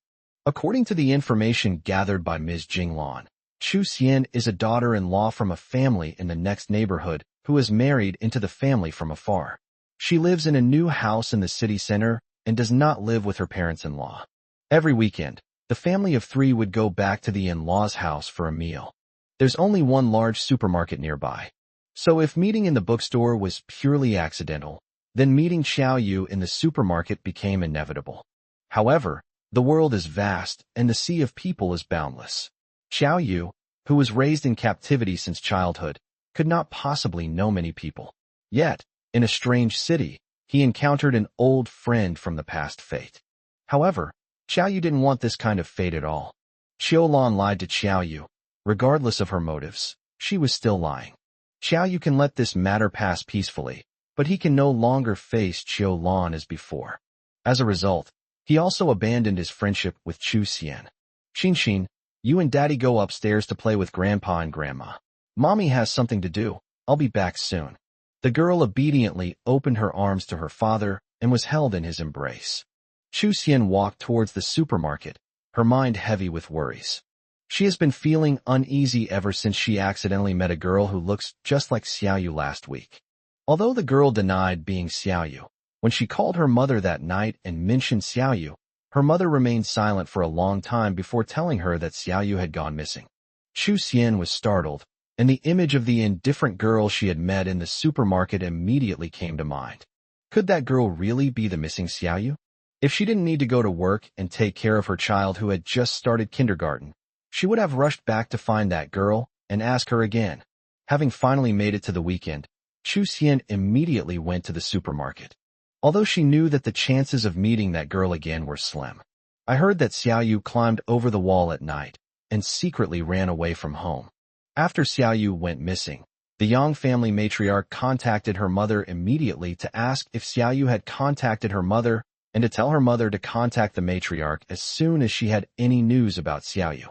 According to the information gathered by Ms. Jinglan, Chu Xian is a daughter-in-law from a family in the next neighborhood who is married into the family from afar. She lives in a new house in the city center and does not live with her parents-in-law. Every weekend, the family of 3 would go back to the in-law's house for a meal. There's only one large supermarket nearby. So if meeting in the bookstore was purely accidental, then meeting Xiaoyu in the supermarket became inevitable. However, the world is vast and the sea of people is boundless. Xiaoyu, who was raised in captivity since childhood, could not possibly know many people. Yet, in a strange city, he encountered an old friend from the past fate. However, Xiaoyu didn't want this kind of fate at all. Qiulan lied to Xiaoyu. Regardless of her motives, she was still lying. Xiaoyu can let this matter pass peacefully, but he can no longer face Qiulan as before. As a result, he also abandoned his friendship with Chu Xian. Xin, you and Daddy go upstairs to play with Grandpa and Grandma. Mommy has something to do. I'll be back soon. The girl obediently opened her arms to her father and was held in his embrace. Chu Xian walked towards the supermarket, her mind heavy with worries. She has been feeling uneasy ever since she accidentally met a girl who looks just like Xiaoyu last week. Although the girl denied being Xiaoyu, when she called her mother that night and mentioned Xiaoyu, her mother remained silent for a long time before telling her that Xiaoyu had gone missing. Chu Xian was startled, and the image of the indifferent girl she had met in the supermarket immediately came to mind. Could that girl really be the missing Xiaoyu? If she didn't need to go to work and take care of her child who had just started kindergarten, she would have rushed back to find that girl and ask her again. Having finally made it to the weekend, Chu Xian immediately went to the supermarket. Although she knew that the chances of meeting that girl again were slim. I heard that Xiaoyu climbed over the wall at night and secretly ran away from home. After Xiaoyu went missing, the Yang family matriarch contacted her mother immediately to ask if Xiaoyu had contacted her mother and to tell her mother to contact the matriarch as soon as she had any news about Xiaoyu.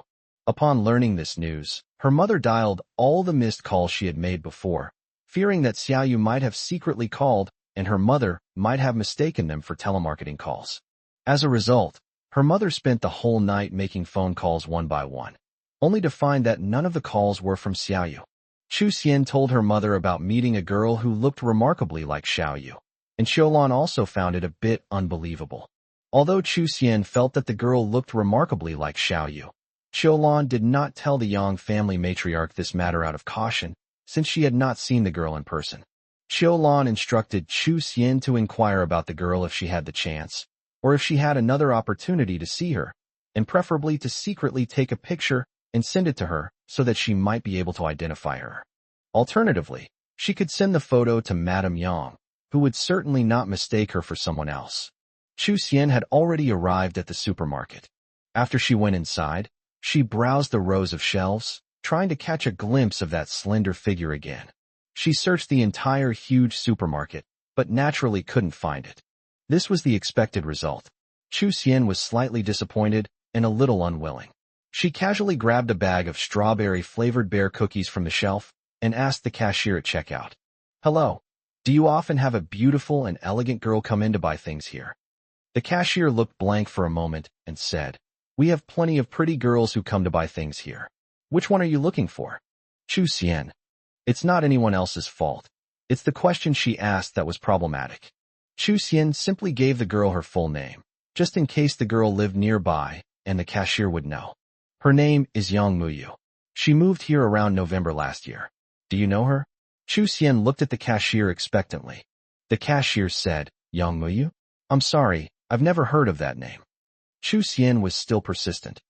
Upon learning this news, her mother dialed all the missed calls she had made before, fearing that Xiaoyu might have secretly called and her mother might have mistaken them for telemarketing calls. As a result, her mother spent the whole night making phone calls one by one, only to find that none of the calls were from Xiaoyu. Chu Xian told her mother about meeting a girl who looked remarkably like Xiaoyu, and Qiulan also found it a bit unbelievable. Although Chu Xian felt that the girl looked remarkably like Xiaoyu, Qiulan did not tell the Yang family matriarch this matter out of caution, since she had not seen the girl in person. Qiulan instructed Chu Xian to inquire about the girl if she had the chance, or if she had another opportunity to see her, and preferably to secretly take a picture and send it to her so that she might be able to identify her. Alternatively, she could send the photo to Madame Yang, who would certainly not mistake her for someone else. Chu Xian had already arrived at the supermarket. After she went inside, she browsed the rows of shelves, trying to catch a glimpse of that slender figure again. She searched the entire huge supermarket, but naturally couldn't find it. This was the expected result. Chu Xian was slightly disappointed and a little unwilling. She casually grabbed a bag of strawberry-flavored bear cookies from the shelf and asked the cashier at checkout. Hello. Do you often have a beautiful and elegant girl come in to buy things here? The cashier looked blank for a moment and said, We have plenty of pretty girls who come to buy things here. Which one are you looking for? Chu Xian. It's not anyone else's fault. It's the question she asked that was problematic. Chu Xian simply gave the girl her full name, just in case the girl lived nearby and the cashier would know. Her name is Yang Muyu. She moved here around November last year. Do you know her? Chu Xian looked at the cashier expectantly. The cashier said, Yang Muyu? I'm sorry, I've never heard of that name. Chu Xian was still persistent.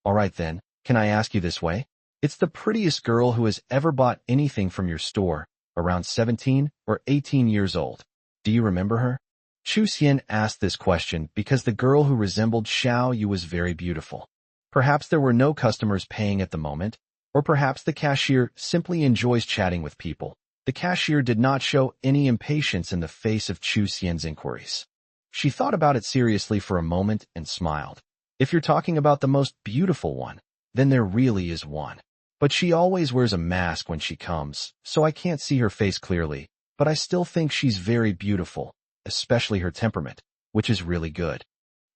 All right then, can I ask you this way? It's the prettiest girl who has ever bought anything from your store, around 17 or 18 years old. Do you remember her? Chu Xian asked this question because the girl who resembled Xiao Yu was very beautiful. Perhaps there were no customers paying at the moment, or perhaps the cashier simply enjoys chatting with people. The cashier did not show any impatience in the face of Chu Xian's inquiries. She thought about it seriously for a moment and smiled. If you're talking about the most beautiful one, then there really is one. But she always wears a mask when she comes, so I can't see her face clearly, but I still think she's very beautiful, especially her temperament, which is really good.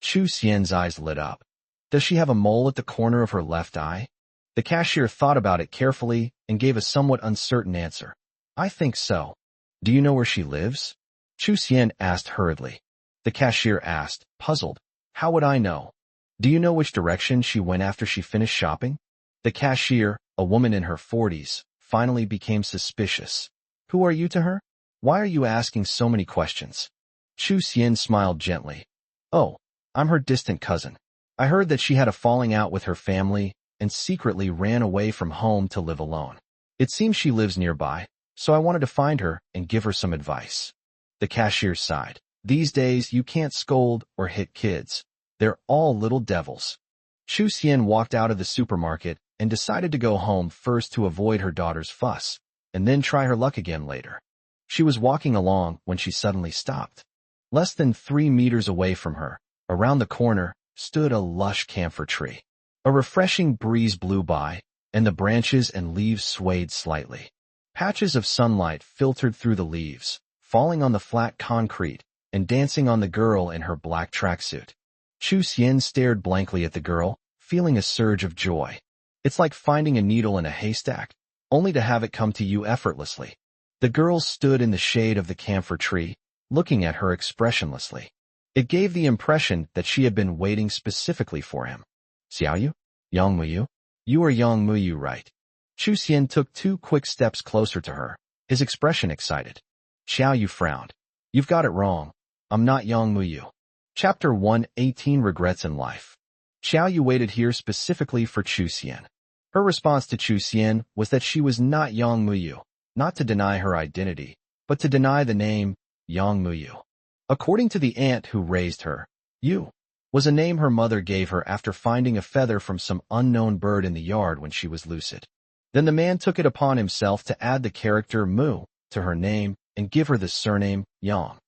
Chu Xian's eyes lit up. Does she have a mole at the corner of her left eye? The cashier thought about it carefully and gave a somewhat uncertain answer. I think so. Do you know where she lives? Chu Xian asked hurriedly. The cashier asked, puzzled. How would I know? Do you know which direction she went after she finished shopping? The cashier, a woman in her 40s, finally became suspicious. Who are you to her? Why are you asking so many questions? Chu Xian smiled gently. Oh, I'm her distant cousin. I heard that she had a falling out with her family and secretly ran away from home to live alone. It seems she lives nearby, so I wanted to find her and give her some advice. The cashier sighed. These days, you can't scold or hit kids. They're all little devils. Chu Xian walked out of the supermarket and decided to go home first to avoid her daughter's fuss, and then try her luck again later. She was walking along when she suddenly stopped. Less than 3 meters away from her, around the corner, stood a lush camphor tree. A refreshing breeze blew by, and the branches and leaves swayed slightly. Patches of sunlight filtered through the leaves, falling on the flat concrete and dancing on the girl in her black tracksuit. Chu Xian stared blankly at the girl, feeling a surge of joy. It's like finding a needle in a haystack, only to have it come to you effortlessly. The girl stood in the shade of the camphor tree, looking at her expressionlessly. It gave the impression that she had been waiting specifically for him. Xiaoyu? Yang Muyu? You are Yang Muyu, right? Chu Xian took 2 quick steps closer to her, his expression excited. Xiaoyu frowned. You've got it wrong. I'm not Yang Muyu. Chapter 118 Regrets in Life. Xiaoyu waited here specifically for Chu Xian. Her response to Chu Xian was that she was not Yang Muyu, not to deny her identity, but to deny the name Yang Muyu. According to the aunt who raised her, Yu was a name her mother gave her after finding a feather from some unknown bird in the yard when she was lucid. Then the man took it upon himself to add the character Mu to her name and give her the surname Yang.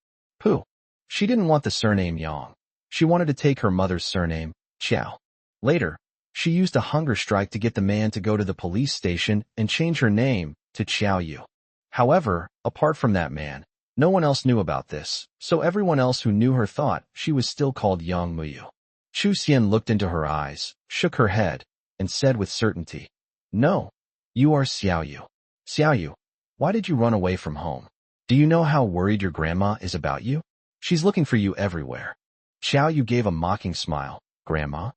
Pu. She didn't want the surname Yang. She wanted to take her mother's surname, Qiao. Later, she used a hunger strike to get the man to go to the police station and change her name to Qiao Yu. However, apart from that man, no one else knew about this, so everyone else who knew her thought she was still called Yang Muyu. Chu Xian looked into her eyes, shook her head, and said with certainty, No, you are Xiaoyu. Xiaoyu, why did you run away from home? Do you know how worried your grandma is about you? She's looking for you everywhere. Xiaoyu gave a mocking smile. Grandma?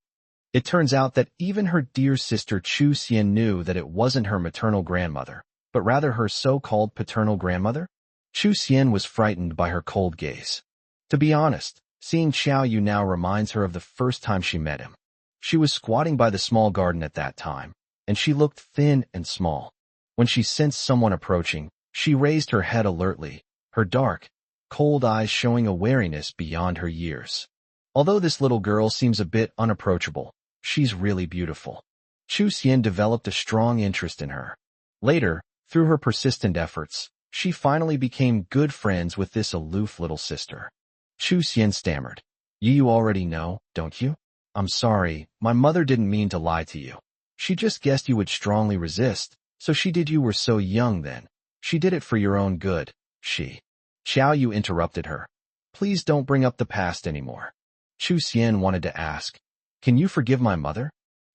It turns out that even her dear sister Chu Xian knew that it wasn't her maternal grandmother, but rather her so-called paternal grandmother? Chu Xian was frightened by her cold gaze. To be honest, seeing Xiaoyu now reminds her of the first time she met him. She was squatting by the small garden at that time, and she looked thin and small. When she sensed someone approaching, she raised her head alertly, her dark, cold eyes showing a wariness beyond her years. Although this little girl seems a bit unapproachable, she's really beautiful. Chu Xian developed a strong interest in her. Later, through her persistent efforts, she finally became good friends with this aloof little sister. Chu Xian stammered. You already know, don't you? I'm sorry, my mother didn't mean to lie to you. She just guessed you would strongly resist, so she did. You were so young then. She did it for your own good. She. Xiao Yu interrupted her. Please don't bring up the past anymore. Chu Xian wanted to ask, can you forgive my mother?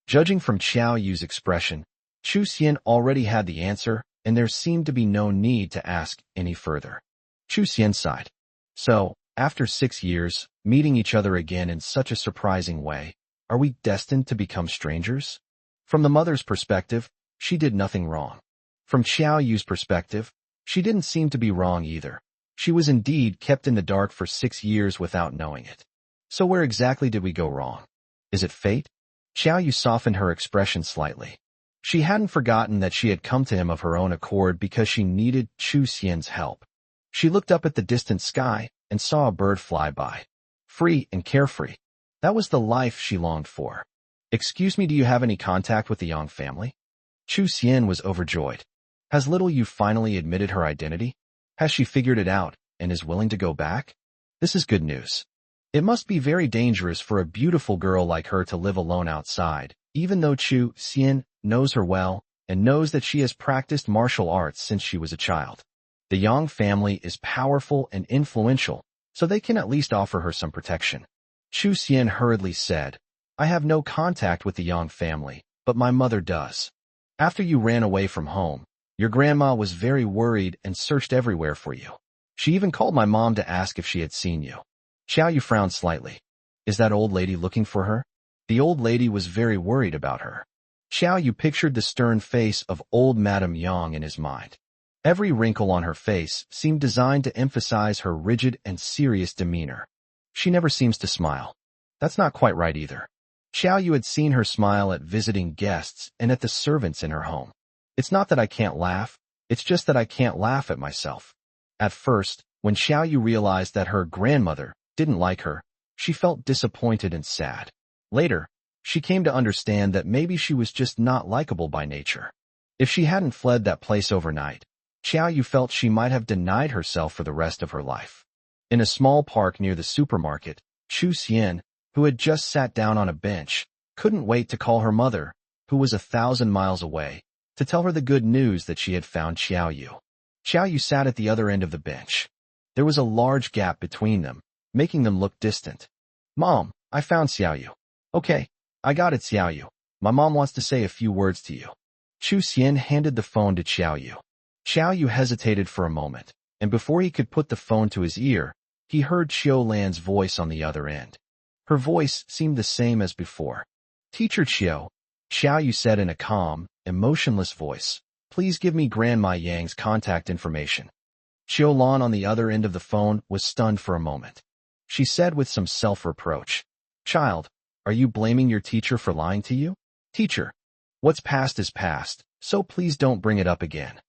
Judging from Xiao Yu's expression, Chu Xian already had the answer, and there seemed to be no need to ask any further. Chu Xian sighed. So, after 6 years, meeting each other again in such a surprising way, are we destined to become strangers? From the mother's perspective, she did nothing wrong. From Xiao Yu's perspective, she didn't seem to be wrong either. She was indeed kept in the dark for 6 years without knowing it. So where exactly did we go wrong? Is it fate? Xiao Yu softened her expression slightly. She hadn't forgotten that she had come to him of her own accord because she needed Chu Xian's help. She looked up at the distant sky and saw a bird fly by. Free and carefree. That was the life she longed for. Excuse me, do you have any contact with the Yang family? Chu Xian was overjoyed. Has little Yu finally admitted her identity? Has she figured it out and is willing to go back? This is good news. It must be very dangerous for a beautiful girl like her to live alone outside, even though Chu Xian knows her well and knows that she has practiced martial arts since she was a child. The Yang family is powerful and influential, so they can at least offer her some protection. Chu Xian hurriedly said, I have no contact with the Yang family, but my mother does. After you ran away from home, your grandma was very worried and searched everywhere for you. She even called my mom to ask if she had seen you. Xiao Yu frowned slightly. Is that old lady looking for her? The old lady was very worried about her. Xiao Yu pictured the stern face of old Madame Yang in his mind. Every wrinkle on her face seemed designed to emphasize her rigid and serious demeanor. She never seems to smile. That's not quite right either. Xiao Yu had seen her smile at visiting guests and at the servants in her home. It's not that I can't laugh, it's just that I can't laugh at myself. At first, when Xiao Yu realized that her grandmother didn't like her, she felt disappointed and sad. Later, she came to understand that maybe she was just not likable by nature. If she hadn't fled that place overnight, Xiao Yu felt she might have denied herself for the rest of her life. In a small park near the supermarket, Chu Xian, who had just sat down on a bench, couldn't wait to call her mother, who was 1,000 miles away, to tell her the good news that she had found Xiao Yu. Xiao Yu sat at the other end of the bench. There was a large gap between them, making them look distant. Mom, I found Xiao Yu. Okay, I got it, Xiao Yu. My mom wants to say a few words to you. Chu Xian handed the phone to Xiao Yu. Xiao Yu hesitated for a moment, and before he could put the phone to his ear, he heard Xiao Lan's voice on the other end. Her voice seemed the same as before. Teacher Xiao, Xiao Yu said in a calm, emotionless voice, please give me Grandma Yang's contact information. Xiao Lan on the other end of the phone was stunned for a moment. She said with some self-reproach, Child, are you blaming your teacher for lying to you? Teacher, what's past is past, so please don't bring it up again.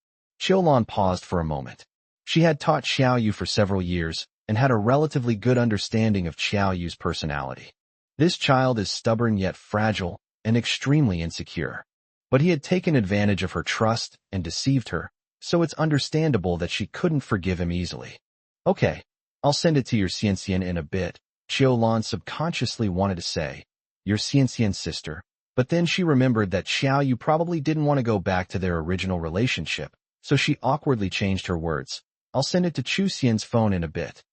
Xiao Lan paused for a moment. She had taught Xiao Yu for several years and had a relatively good understanding of Xiao Yu's personality. This child is stubborn yet fragile and extremely insecure. But he had taken advantage of her trust and deceived her, so it's understandable that she couldn't forgive him easily. Okay, I'll send it to your Xian in a bit, Xiao Lan subconsciously wanted to say, your Xian sister, but then she remembered that Xiao Yu probably didn't want to go back to their original relationship, so she awkwardly changed her words. I'll send it to Chu Xian's phone in a bit.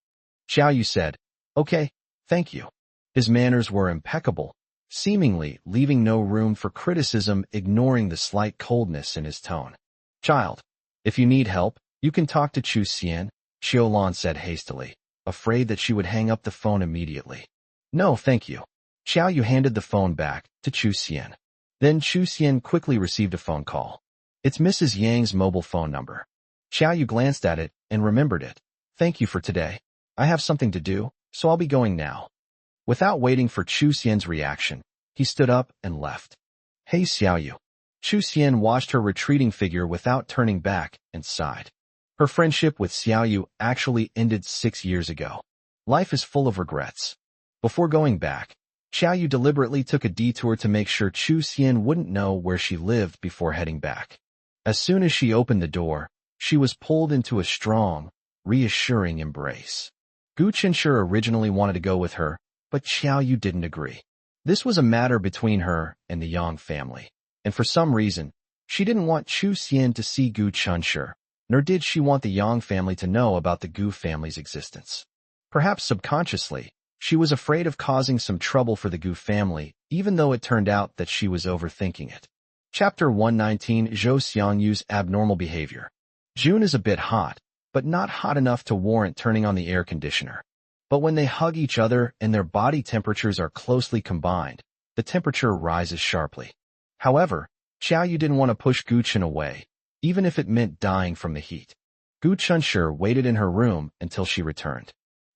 Xiao Yu said, okay, thank you. His manners were impeccable, seemingly leaving no room for criticism, ignoring the slight coldness in his tone. Child, if you need help, you can talk to Chu Xian, Xiao Lan said hastily, afraid that she would hang up the phone immediately. No, thank you. Xiao Yu handed the phone back to Chu Xian. Then Chu Xian quickly received a phone call. It's Mrs. Yang's mobile phone number. Xiao Yu glanced at it and remembered it. Thank you for today. I have something to do, so I'll be going now. Without waiting for Chu Xian's reaction, he stood up and left. Hey Xiao Yu. Chu Xian watched her retreating figure without turning back and sighed. Her friendship with Xiao Yu actually ended 6 years ago. Life is full of regrets. Before going back, Xiao Yu deliberately took a detour to make sure Chu Xian wouldn't know where she lived before heading back. As soon as she opened the door, she was pulled into a strong, reassuring embrace. Gu Qinshe originally wanted to go with her, but Xiao Yu didn't agree. This was a matter between her and the Yang family, and for some reason, she didn't want Chu Xian to see Gu Qinshe, nor did she want the Yang family to know about the Gu family's existence. Perhaps subconsciously, she was afraid of causing some trouble for the Gu family, even though it turned out that she was overthinking it. Chapter 119, Zhou Xiangyu's Abnormal Behavior. June is a bit hot, but not hot enough to warrant turning on the air conditioner. But when they hug each other and their body temperatures are closely combined, the temperature rises sharply. However, Xiaoyu didn't want to push Gu Chen away, even if it meant dying from the heat. Gu Chunshi waited in her room until she returned.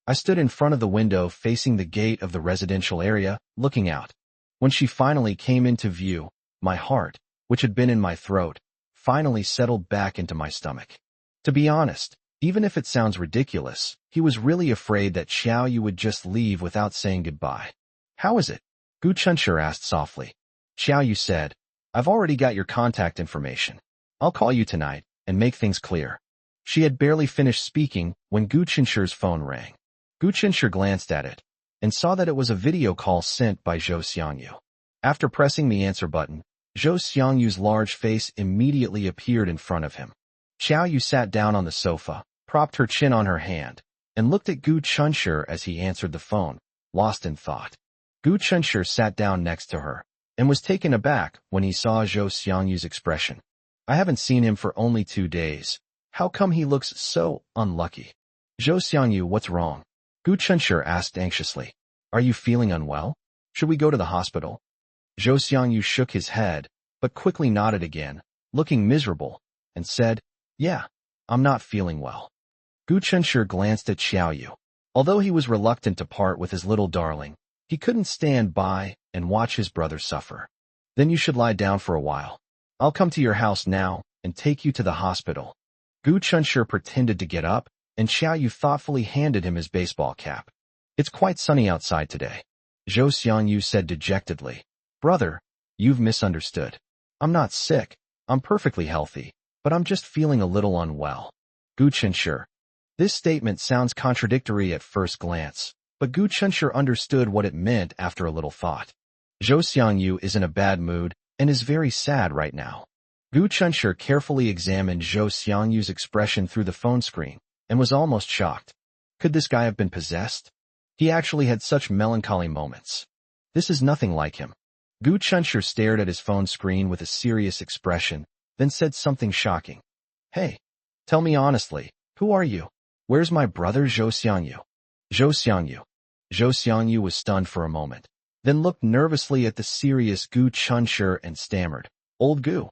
I stood in front of the window facing the gate of the residential area, looking out. When she finally came into view, my heart, which had been in my throat, finally settled back into my stomach. To be honest, even if it sounds ridiculous, he was really afraid that Xiaoyu would just leave without saying goodbye. How is it? Gu Chunshi asked softly. Xiaoyu said, I've already got your contact information. I'll call you tonight and make things clear. She had barely finished speaking when Gu Chunshi's phone rang. Gu Chunshi glanced at it and saw that it was a video call sent by Zhou Xiangyu. After pressing the answer button, Zhou Xiangyu's large face immediately appeared in front of him. Xiaoyu sat down on the sofa, propped her chin on her hand, and looked at Gu Chunshi as he answered the phone, lost in thought. Gu Chunshi sat down next to her and was taken aback when he saw Zhou Xiangyu's expression. I haven't seen him for only 2 days. How come he looks so unlucky? Zhou Xiangyu, what's wrong? Gu Chunshi asked anxiously. Are you feeling unwell? Should we go to the hospital? Zhou Xiangyu shook his head, but quickly nodded again, looking miserable, and said, Yeah, I'm not feeling well. Gu Chunshi glanced at Xiaoyu. Although he was reluctant to part with his little darling, he couldn't stand by and watch his brother suffer. Then you should lie down for a while. I'll come to your house now and take you to the hospital. Gu Chunshi pretended to get up, and Xiaoyu thoughtfully handed him his baseball cap. It's quite sunny outside today. Zhou Xiangyu said dejectedly. Brother, you've misunderstood. I'm not sick. I'm perfectly healthy, but I'm just feeling a little unwell. Gu Chunshi. This statement sounds contradictory at first glance, but Gu Chunshi understood what it meant after a little thought. Zhou Xiangyu is in a bad mood and is very sad right now. Gu Chunshi carefully examined Zhou Xiangyu's expression through the phone screen and was almost shocked. Could this guy have been possessed? He actually had such melancholy moments. This is nothing like him. Gu Chunshi stared at his phone screen with a serious expression, then said something shocking. Hey, tell me honestly, who are you? Where's my brother Zhou Xiangyu? Zhou Xiangyu. Zhou Xiangyu was stunned for a moment, then looked nervously at the serious Gu Chunshi and stammered. Old Gu.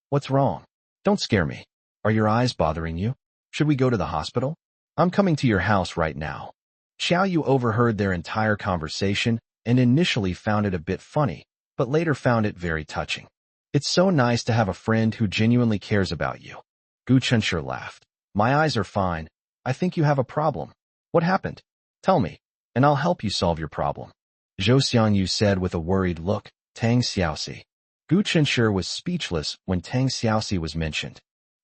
What's wrong? Don't scare me. Are your eyes bothering you? Should we go to the hospital? I'm coming to your house right now. Xiaoyu overheard their entire conversation and initially found it a bit funny, but later found it very touching. It's so nice to have a friend who genuinely cares about you. Gu Chunshi laughed. My eyes are fine. I think you have a problem. What happened? Tell me, and I'll help you solve your problem. Zhou Xiangyu said with a worried look. Tang Xiaoxi. Gu Chunshi was speechless when Tang Xiaoxi was mentioned.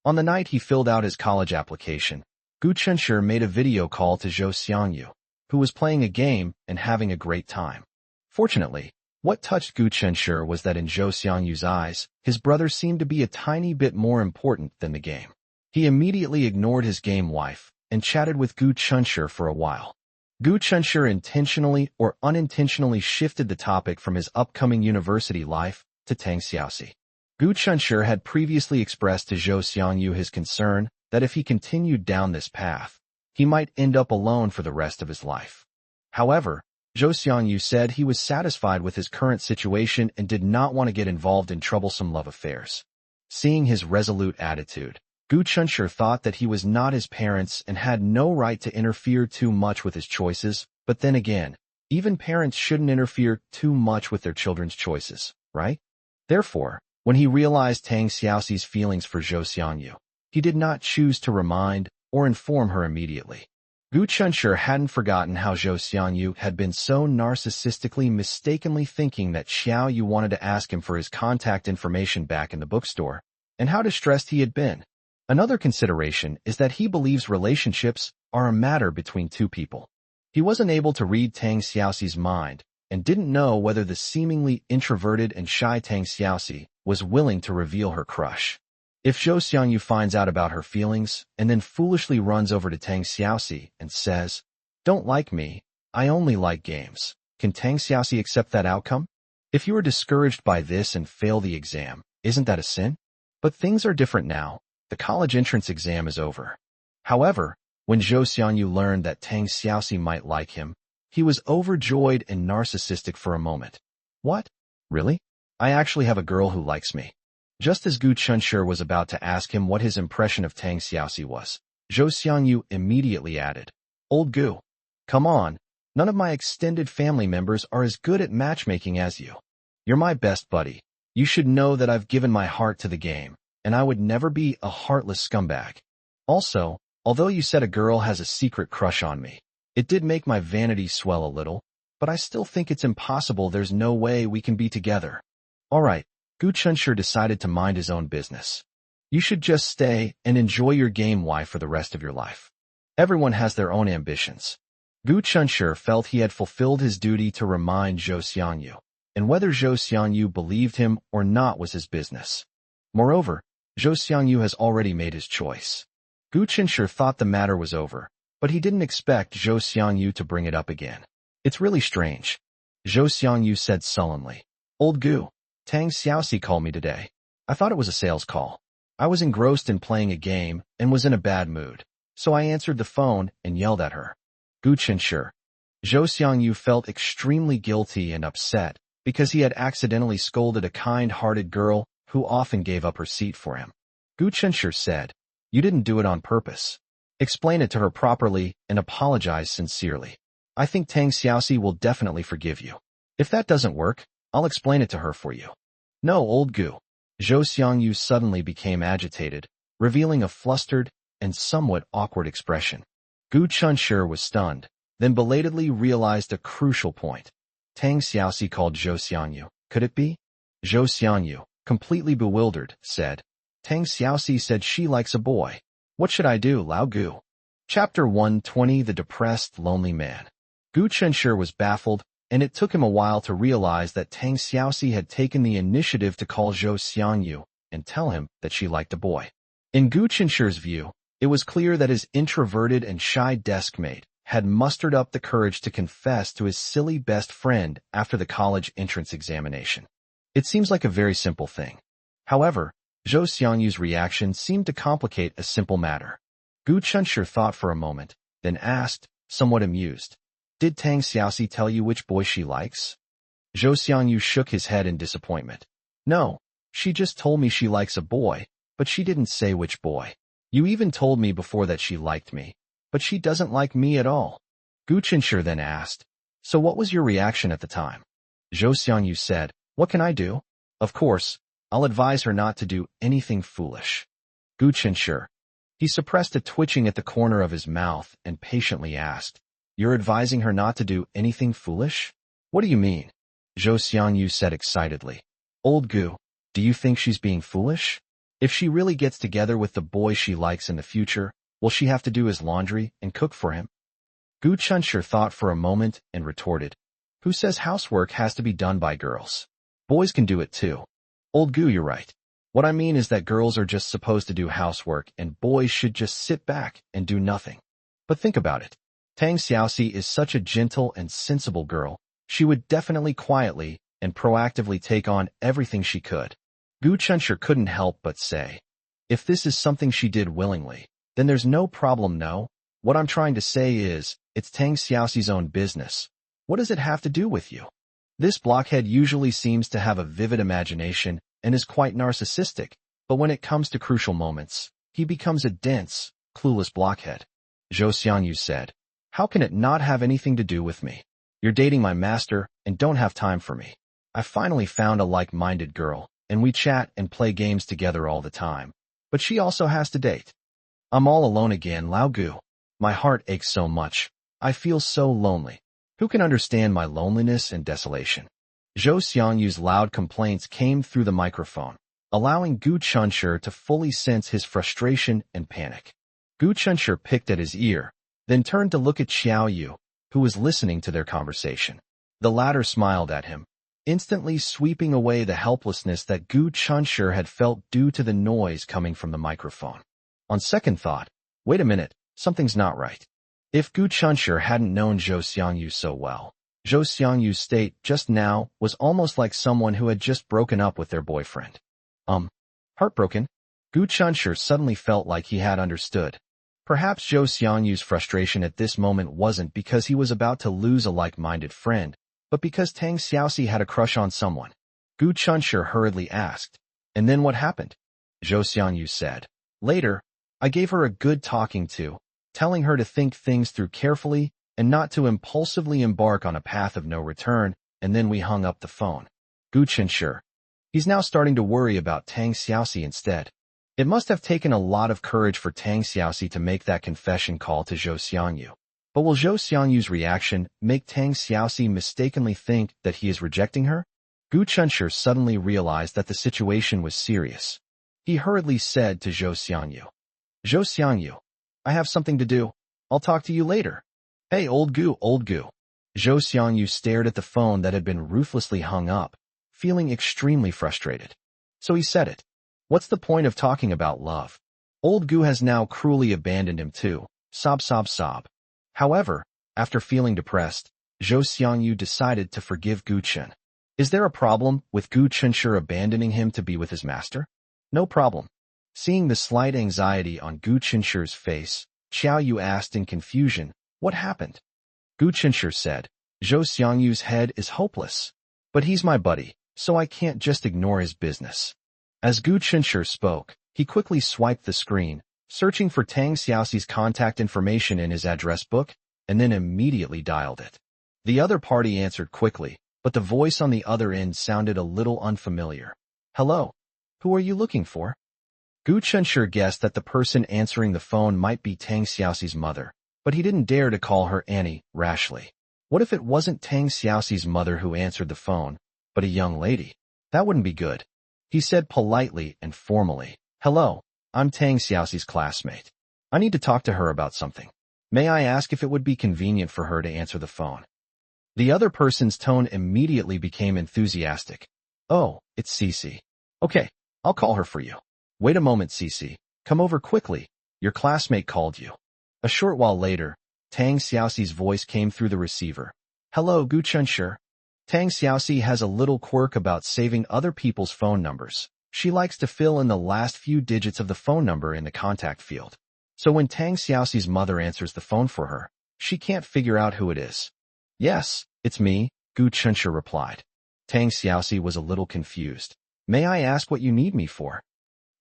On the night he filled out his college application, Gu Chunshi made a video call to Zhou Xiangyu, who was playing a game and having a great time. Fortunately, what touched Gu Chunshi was that in Zhou Xiangyu's eyes, his brother seemed to be a tiny bit more important than the game. He immediately ignored his game wife and chatted with Gu Chunshi for a while. Gu Chunshi intentionally or unintentionally shifted the topic from his upcoming university life to Tang Xiaoxi. Gu Chunshi had previously expressed to Zhou Xiangyu his concern that if he continued down this path, he might end up alone for the rest of his life. However, Zhou Xiangyu said he was satisfied with his current situation and did not want to get involved in troublesome love affairs. Seeing his resolute attitude, Gu Chunshi thought that he was not his parents and had no right to interfere too much with his choices, but then again, even parents shouldn't interfere too much with their children's choices, right? Therefore, when he realized Tang Xiaoxi's feelings for Zhou Xiangyu, he did not choose to remind or inform her immediately. Gu Chunshi hadn't forgotten how Zhou Xiangyu had been so narcissistically mistakenly thinking that Xiaoyu wanted to ask him for his contact information back in the bookstore, and how distressed he had been. Another consideration is that he believes relationships are a matter between two people. He wasn't able to read Tang Xiaoxi's mind and didn't know whether the seemingly introverted and shy Tang Xiaoxi was willing to reveal her crush. If Zhou Xiangyu finds out about her feelings and then foolishly runs over to Tang Xiaoxi and says, "Don't like me, I only like games," can Tang Xiaoxi accept that outcome? If you are discouraged by this and fail the exam, isn't that a sin? But things are different now. The college entrance exam is over. However, when Zhou Xiangyu learned that Tang Xiaoxi might like him, he was overjoyed and narcissistic for a moment. What? Really? I actually have a girl who likes me. Just as Gu Chunshi was about to ask him what his impression of Tang Xiaoxi was, Zhou Xiangyu immediately added, "Old Gu, come on, none of my extended family members are as good at matchmaking as you. You're my best buddy. You should know that I've given my heart to the game, and I would never be a heartless scumbag. Also, although you said a girl has a secret crush on me, it did make my vanity swell a little, but I still think it's impossible. There's no way we can be together." All right, Gu Chunshi decided to mind his own business. You should just stay and enjoy your game for the rest of your life. Everyone has their own ambitions. Gu Chunshi felt he had fulfilled his duty to remind Zhou Xiangyu, and whether Zhou Xiangyu believed him or not was his business. Moreover, Zhou Xiangyu has already made his choice. Gu Chunshi thought the matter was over, but he didn't expect Zhou Xiangyu to bring it up again. It's really strange. Zhou Xiangyu said sullenly. Old Gu, Tang Xiaoxi called me today. I thought it was a sales call. I was engrossed in playing a game and was in a bad mood, so I answered the phone and yelled at her. Gu Chunshi. Zhou Xiangyu felt extremely guilty and upset because he had accidentally scolded a kind-hearted girl who often gave up her seat for him. Gu Chunshi said, "You didn't do it on purpose. Explain it to her properly and apologize sincerely. I think Tang Xiaoxi will definitely forgive you. If that doesn't work, I'll explain it to her for you." No, old Gu. Zhou Xiangyu suddenly became agitated, revealing a flustered and somewhat awkward expression. Gu Chunshi was stunned, then belatedly realized a crucial point. Tang Xiaoxi called Zhou Xiangyu. Could it be? Zhou Xiangyu, completely bewildered, said, "Tang Xiaoxi said she likes a boy. What should I do, Lao Gu?" Chapter 120 The Depressed Lonely Man. Gu Chunshi was baffled, and it took him a while to realize that Tang Xiaoxi had taken the initiative to call Zhou Xiangyu and tell him that she liked a boy. In Gu Chunshi's view, it was clear that his introverted and shy deskmate had mustered up the courage to confess to his silly best friend after the college entrance examination. It seems like a very simple thing. However, Zhou Xiangyu's reaction seemed to complicate a simple matter. Gu Chunshi thought for a moment, then asked, somewhat amused, "Did Tang Xiaoxi tell you which boy she likes?" Zhou Xiangyu shook his head in disappointment. "No, she just told me she likes a boy, but she didn't say which boy. You even told me before that she liked me, but she doesn't like me at all." Gu Chunshi then asked, "So what was your reaction at the time?" Zhou Xiangyu said, "What can I do? Of course, I'll advise her not to do anything foolish." Gu Chunshi. He suppressed a twitching at the corner of his mouth and patiently asked, "You're advising her not to do anything foolish? What do you mean?" Zhou Xiangyu said excitedly, "Old Gu, do you think she's being foolish? If she really gets together with the boy she likes in the future, will she have to do his laundry and cook for him?" Gu Chunshi thought for a moment and retorted, "Who says housework has to be done by girls? Boys can do it too." "Old Gu, you're right. What I mean is that girls are just supposed to do housework and boys should just sit back and do nothing. But think about it. Tang Xiaoxi is such a gentle and sensible girl. She would definitely quietly and proactively take on everything she could." Gu Chunshi couldn't help but say, "If this is something she did willingly, then there's no problem. No, what I'm trying to say is, it's Tang Xiaoxi's own business. What does it have to do with you?" This blockhead usually seems to have a vivid imagination and is quite narcissistic, but when it comes to crucial moments, he becomes a dense, clueless blockhead. Zhou Xiangyu said, "How can it not have anything to do with me? You're dating my master and don't have time for me. I finally found a like-minded girl, and we chat and play games together all the time. But she also has to date. I'm all alone again, Lao Gu. My heart aches so much. I feel so lonely. Who can understand my loneliness and desolation?" Zhou Xiangyu's loud complaints came through the microphone, allowing Gu Chunshi to fully sense his frustration and panic. Gu Chunshi picked at his ear, then turned to look at Xiao Yu, who was listening to their conversation. The latter smiled at him, instantly sweeping away the helplessness that Gu Chunshir had felt due to the noise coming from the microphone. On second thought, wait a minute, something's not right. If Gu Chunshir hadn't known Zhou Xiangyu so well, Zhou Xiangyu's state just now was almost like someone who had just broken up with their boyfriend. Heartbroken? Gu Chunshir suddenly felt like he had understood. Perhaps Zhou Xiangyu's frustration at this moment wasn't because he was about to lose a like-minded friend, but because Tang Xiaoxi had a crush on someone. Gu Chunshir hurriedly asked, "And then what happened?" Zhou Xiangyu said, "Later, I gave her a good talking to, telling her to think things through carefully and not to impulsively embark on a path of no return, and then we hung up the phone." Gu Chunshir. He's now starting to worry about Tang Xiaoxi instead. It must have taken a lot of courage for Tang Xiaoxi to make that confession call to Zhou Xiangyu. But will Zhou Xiangyu's reaction make Tang Xiaoxi mistakenly think that he is rejecting her? Gu Chunshir suddenly realized that the situation was serious. He hurriedly said to Zhou Xiangyu, "Zhou Xiangyu, I have something to do. I'll talk to you later." "Hey, old Gu, old Gu." Zhou Xiangyu stared at the phone that had been ruthlessly hung up, feeling extremely frustrated. So he said it. What's the point of talking about love? Old Gu has now cruelly abandoned him too. Sob, sob, sob. However, after feeling depressed, Zhou Xiangyu decided to forgive Gu Chen. Is there a problem with Gu Chunshir abandoning him to be with his master? No problem. Seeing the slight anxiety on Gu Chunshir's face, Xiao Yu asked in confusion, "What happened?" Gu Chunshir said, "Zhou Xiangyu's head is hopeless. But he's my buddy, so I can't just ignore his business." As Gu Chunshir spoke, he quickly swiped the screen, searching for Tang Xiaoxi's contact information in his address book, and then immediately dialed it. The other party answered quickly, but the voice on the other end sounded a little unfamiliar. "Hello? Who are you looking for?" Gu Chunshir guessed that the person answering the phone might be Tang Xiaoxi's mother, but he didn't dare to call her Annie rashly. What if it wasn't Tang Xiaoxi's mother who answered the phone, but a young lady? That wouldn't be good. He said politely and formally, "Hello, I'm Tang Xiaoxi's classmate. I need to talk to her about something. May I ask if it would be convenient for her to answer the phone?" The other person's tone immediately became enthusiastic. "Oh, it's Cici. Okay, I'll call her for you. Wait a moment, Cici. Come over quickly. Your classmate called you." A short while later, Tang Xiaoxi's voice came through the receiver. "Hello, Gu Chunshir. Tang Xiaoxi has a little quirk about saving other people's phone numbers. She likes to fill in the last few digits of the phone number in the contact field. So when Tang Xiaoxi's mother answers the phone for her, she can't figure out who it is." "Yes, it's me," Gu Chunshir replied. Tang Xiaoxi was a little confused. "May I ask what you need me for?"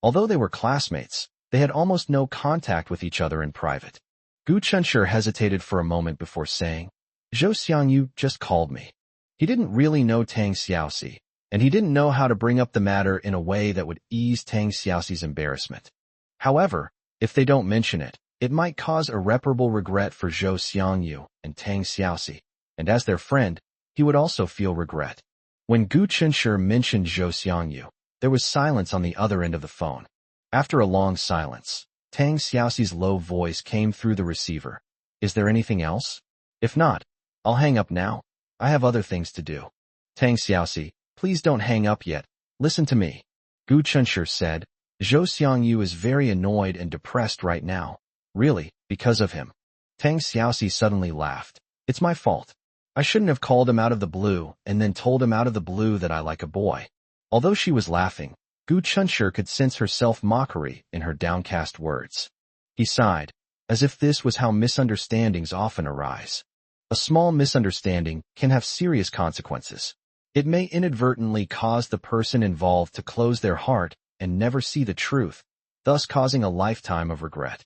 Although they were classmates, they had almost no contact with each other in private. Gu Chunshir hesitated for a moment before saying, "Zhou Xiangyu just called me." He didn't really know Tang Xiaoxi, and he didn't know how to bring up the matter in a way that would ease Tang Xiaoxi's embarrassment. However, if they don't mention it, it might cause irreparable regret for Zhou Xiangyu and Tang Xiaoxi, and as their friend, he would also feel regret. When Gu Chunshir mentioned Zhou Xiangyu, there was silence on the other end of the phone. After a long silence, Tang Xiaoxi's low voice came through the receiver. "Is there anything else? If not, I'll hang up now. I have other things to do." "Tang Xiaoxi, please don't hang up yet. Listen to me," Gu Chunshir said. "Zhou Xiangyu is very annoyed and depressed right now. Really, because of him." Tang Xiaoxi suddenly laughed. "It's my fault. I shouldn't have called him out of the blue and then told him out of the blue that I like a boy." Although she was laughing, Gu Chunshir could sense her self-mockery in her downcast words. He sighed, as if this was how misunderstandings often arise. A small misunderstanding can have serious consequences. It may inadvertently cause the person involved to close their heart and never see the truth, thus causing a lifetime of regret.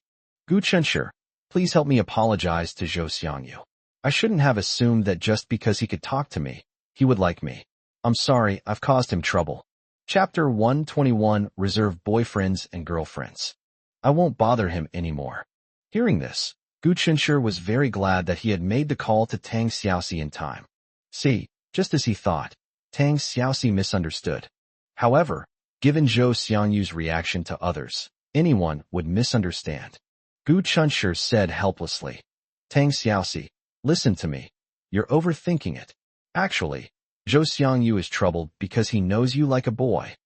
"Gu Chunshir, please help me apologize to Zhou Xiangyu. I shouldn't have assumed that just because he could talk to me, he would like me. I'm sorry I've caused him trouble." Chapter 121, Reserve Boyfriends and Girlfriends. I won't bother him anymore. Hearing this, Gu Chunshir was very glad that he had made the call to Tang Xiaoxi in time. See, just as he thought, Tang Xiaoxi misunderstood. However, given Zhou Xiangyu's reaction to others, anyone would misunderstand. Gu Chunshir said helplessly, "Tang Xiaoxi, listen to me. You're overthinking it. Actually, Zhou Xiangyu is troubled because he knows you like a boy.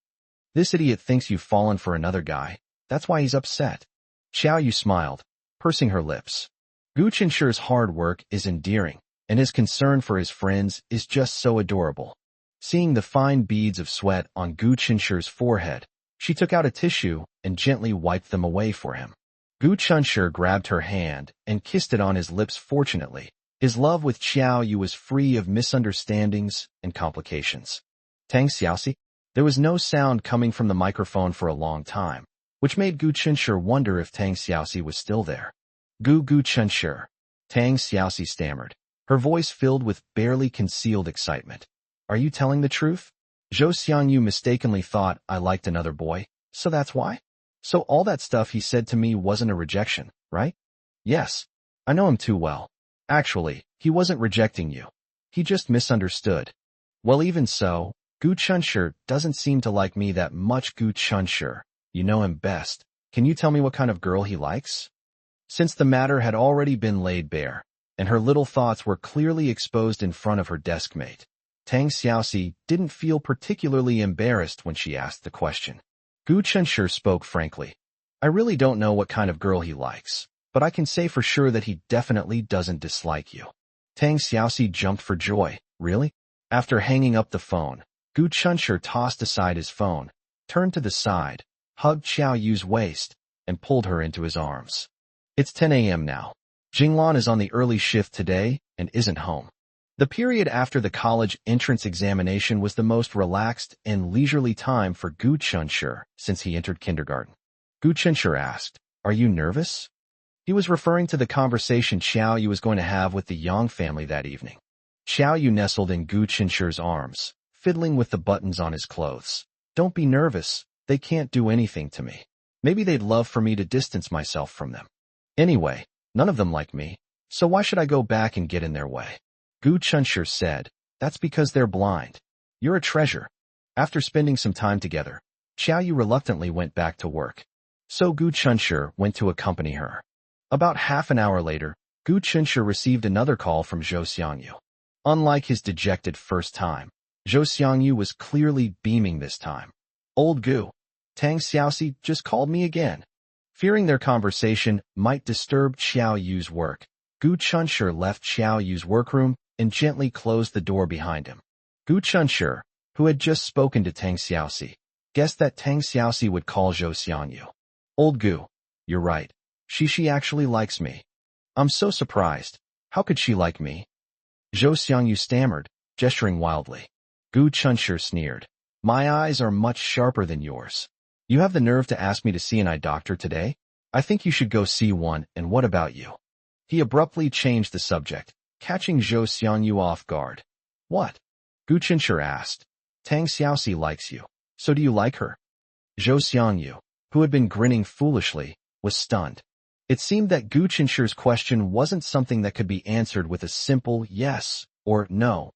This idiot thinks you've fallen for another guy. That's why he's upset. Xiao Yu smiled, pursing her lips. Gu Qinshi's hard work is endearing, and his concern for his friends is just so adorable. Seeing the fine beads of sweat on Gu Qinshi's forehead, she took out a tissue and gently wiped them away for him. Gu Qinshi grabbed her hand and kissed it on his lips. Fortunately, his love with Xiao Yu was free of misunderstandings and complications. Tang Xiaoxi? There was no sound coming from the microphone for a long time, which made Gu Qinshi wonder if Tang Xiaoxi was still there. Gu Qinshi. Tang Xiaoxi stammered, her voice filled with barely concealed excitement. Are you telling the truth? Zhou Xiangyu mistakenly thought I liked another boy, so that's why? So all that stuff he said to me wasn't a rejection, right? Yes. I know him too well. Actually, he wasn't rejecting you. He just misunderstood. Well, even so, Gu Qinshi doesn't seem to like me that much. Gu Qinshi, you know him best. Can you tell me what kind of girl he likes? Since the matter had already been laid bare, and her little thoughts were clearly exposed in front of her deskmate, Tang Xiaoxi didn't feel particularly embarrassed when she asked the question. Gu Qinshi spoke frankly. I really don't know what kind of girl he likes, but I can say for sure that he definitely doesn't dislike you. Tang Xiaoxi jumped for joy. Really? After hanging up the phone, Gu Qinshi tossed aside his phone, turned to the side, hugged Xiao Yu's waist, and pulled her into his arms. It's 10 a.m. now. Jinglan is on the early shift today and isn't home. The period after the college entrance examination was the most relaxed and leisurely time for Gu Qinshi since he entered kindergarten. Gu Qinshi asked, Are you nervous? He was referring to the conversation Xiao Yu was going to have with the Yang family that evening. Xiao Yu nestled in Gu Qinshi's arms, fiddling with the buttons on his clothes. Don't be nervous. They can't do anything to me. Maybe they'd love for me to distance myself from them. Anyway, none of them like me, so why should I go back and get in their way? Gu Qinshi said, That's because they're blind. You're a treasure. After spending some time together, Xiao Yu reluctantly went back to work. So Gu Qinshi went to accompany her. About half an hour later, Gu Qinshi received another call from Zhou Xiangyu. Unlike his dejected first time, Zhou Xiangyu was clearly beaming this time. Old Gu, Tang Xiaoxi just called me again. Fearing their conversation might disturb Xiao Yu's work, Gu Qinshi left Xiao Yu's workroom and gently closed the door behind him. Gu Qinshi, who had just spoken to Tang Xiaoxi, guessed that Tang Xiaoxi would call Zhou Xiangyu. Old Gu, you're right. She actually likes me. I'm so surprised. How could she like me? Zhou Xiangyu stammered, gesturing wildly. Gu Qinshi sneered. My eyes are much sharper than yours. You have the nerve to ask me to see an eye doctor today? I think you should go see one, and what about you? He abruptly changed the subject, catching Zhou Xiangyu off guard. What? Gu Qinshi asked. Tang Xiaoxi likes you. So do you like her? Zhou Xiangyu, who had been grinning foolishly, was stunned. It seemed that Gu Qinshi's question wasn't something that could be answered with a simple yes or no,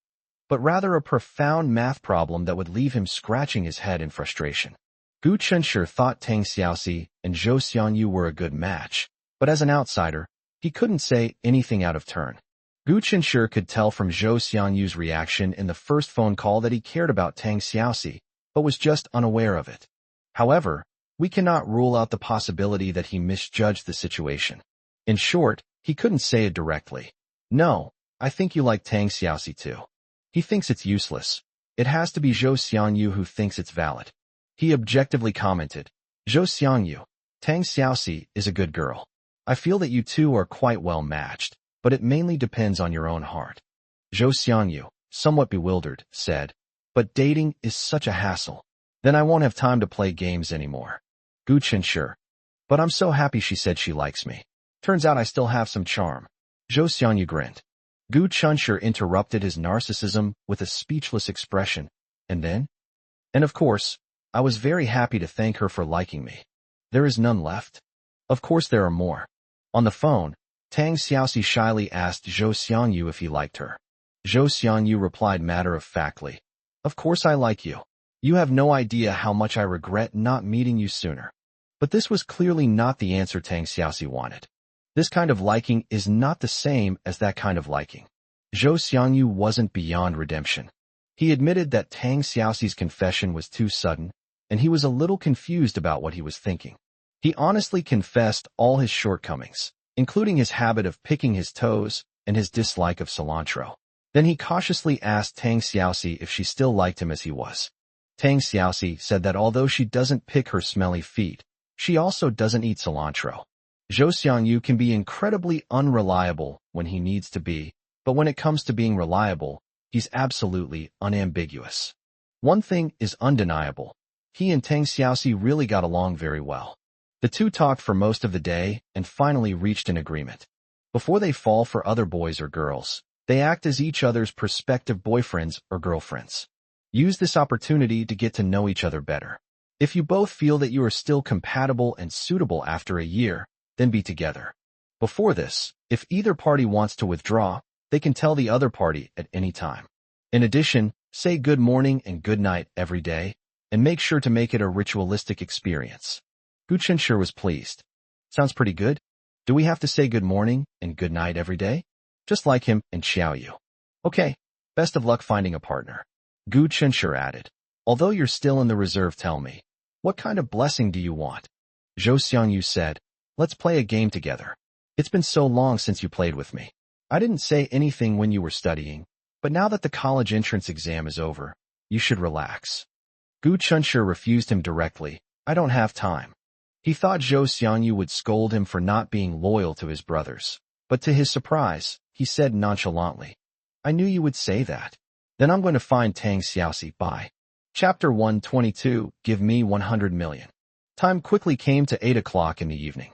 but rather a profound math problem that would leave him scratching his head in frustration. Gu Qinshi thought Tang Xiaoxi and Zhou Xiangyu were a good match, but as an outsider, he couldn't say anything out of turn. Gu Qinshi could tell from Zhou Xiangyu's reaction in the first phone call that he cared about Tang Xiaoxi, but was just unaware of it. However, we cannot rule out the possibility that he misjudged the situation. In short, he couldn't say it directly. No, I think you like Tang Xiaoxi too. He thinks it's useless. It has to be Zhou Xiangyu who thinks it's valid. He objectively commented, Zhou Xiangyu, Tang Xiaoxi is a good girl. I feel that you two are quite well matched, but it mainly depends on your own heart. Zhou Xiangyu, somewhat bewildered, said, But dating is such a hassle. Then I won't have time to play games anymore. Gu Qinshi, But I'm so happy she said she likes me. Turns out I still have some charm. Zhou Xiangyu grinned. Gu Qinshi interrupted his narcissism with a speechless expression, and then? And of course, I was very happy to thank her for liking me. There is none left. Of course there are more. On the phone, Tang Xiaoxi shyly asked Zhou Xiangyu if he liked her. Zhou Xiangyu replied matter-of-factly, Of course I like you. You have no idea how much I regret not meeting you sooner. But this was clearly not the answer Tang Xiaoxi wanted. This kind of liking is not the same as that kind of liking. Zhou Xiangyu wasn't beyond redemption. He admitted that Tang Xiaoxi's confession was too sudden, and he was a little confused about what he was thinking. He honestly confessed all his shortcomings, including his habit of picking his toes and his dislike of cilantro. Then he cautiously asked Tang Xiaoxi if she still liked him as he was. Tang Xiaoxi said that although she doesn't pick her smelly feet, she also doesn't eat cilantro. Zhou Xiangyu can be incredibly unreliable when he needs to be, but when it comes to being reliable, he's absolutely unambiguous. One thing is undeniable. He and Tang Xiaoxi really got along very well. The two talked for most of the day and finally reached an agreement. Before they fall for other boys or girls, they act as each other's prospective boyfriends or girlfriends. Use this opportunity to get to know each other better. If you both feel that you are still compatible and suitable after a year, then be together. Before this, if either party wants to withdraw, they can tell the other party at any time. In addition, say good morning and good night every day, and make sure to make it a ritualistic experience. Gu Chenshi was pleased. Sounds pretty good. Do we have to say good morning and good night every day? Just like him and Xiaoyu. Okay, best of luck finding a partner. Gu Chenshi added. Although you're still in the reserve, tell me, what kind of blessing do you want? Zhou Xiangyu said, let's play a game together. It's been so long since you played with me. I didn't say anything when you were studying, but now that the college entrance exam is over, you should relax. Gu Chenshi refused him directly. I don't have time. He thought Zhou Xiangyu would scold him for not being loyal to his brothers, but to his surprise, he said nonchalantly, I knew you would say that. Then I'm going to find Tang Xiaoxi. Bye. Chapter 122, Give me 100 million. Time quickly came to 8 o'clock in the evening.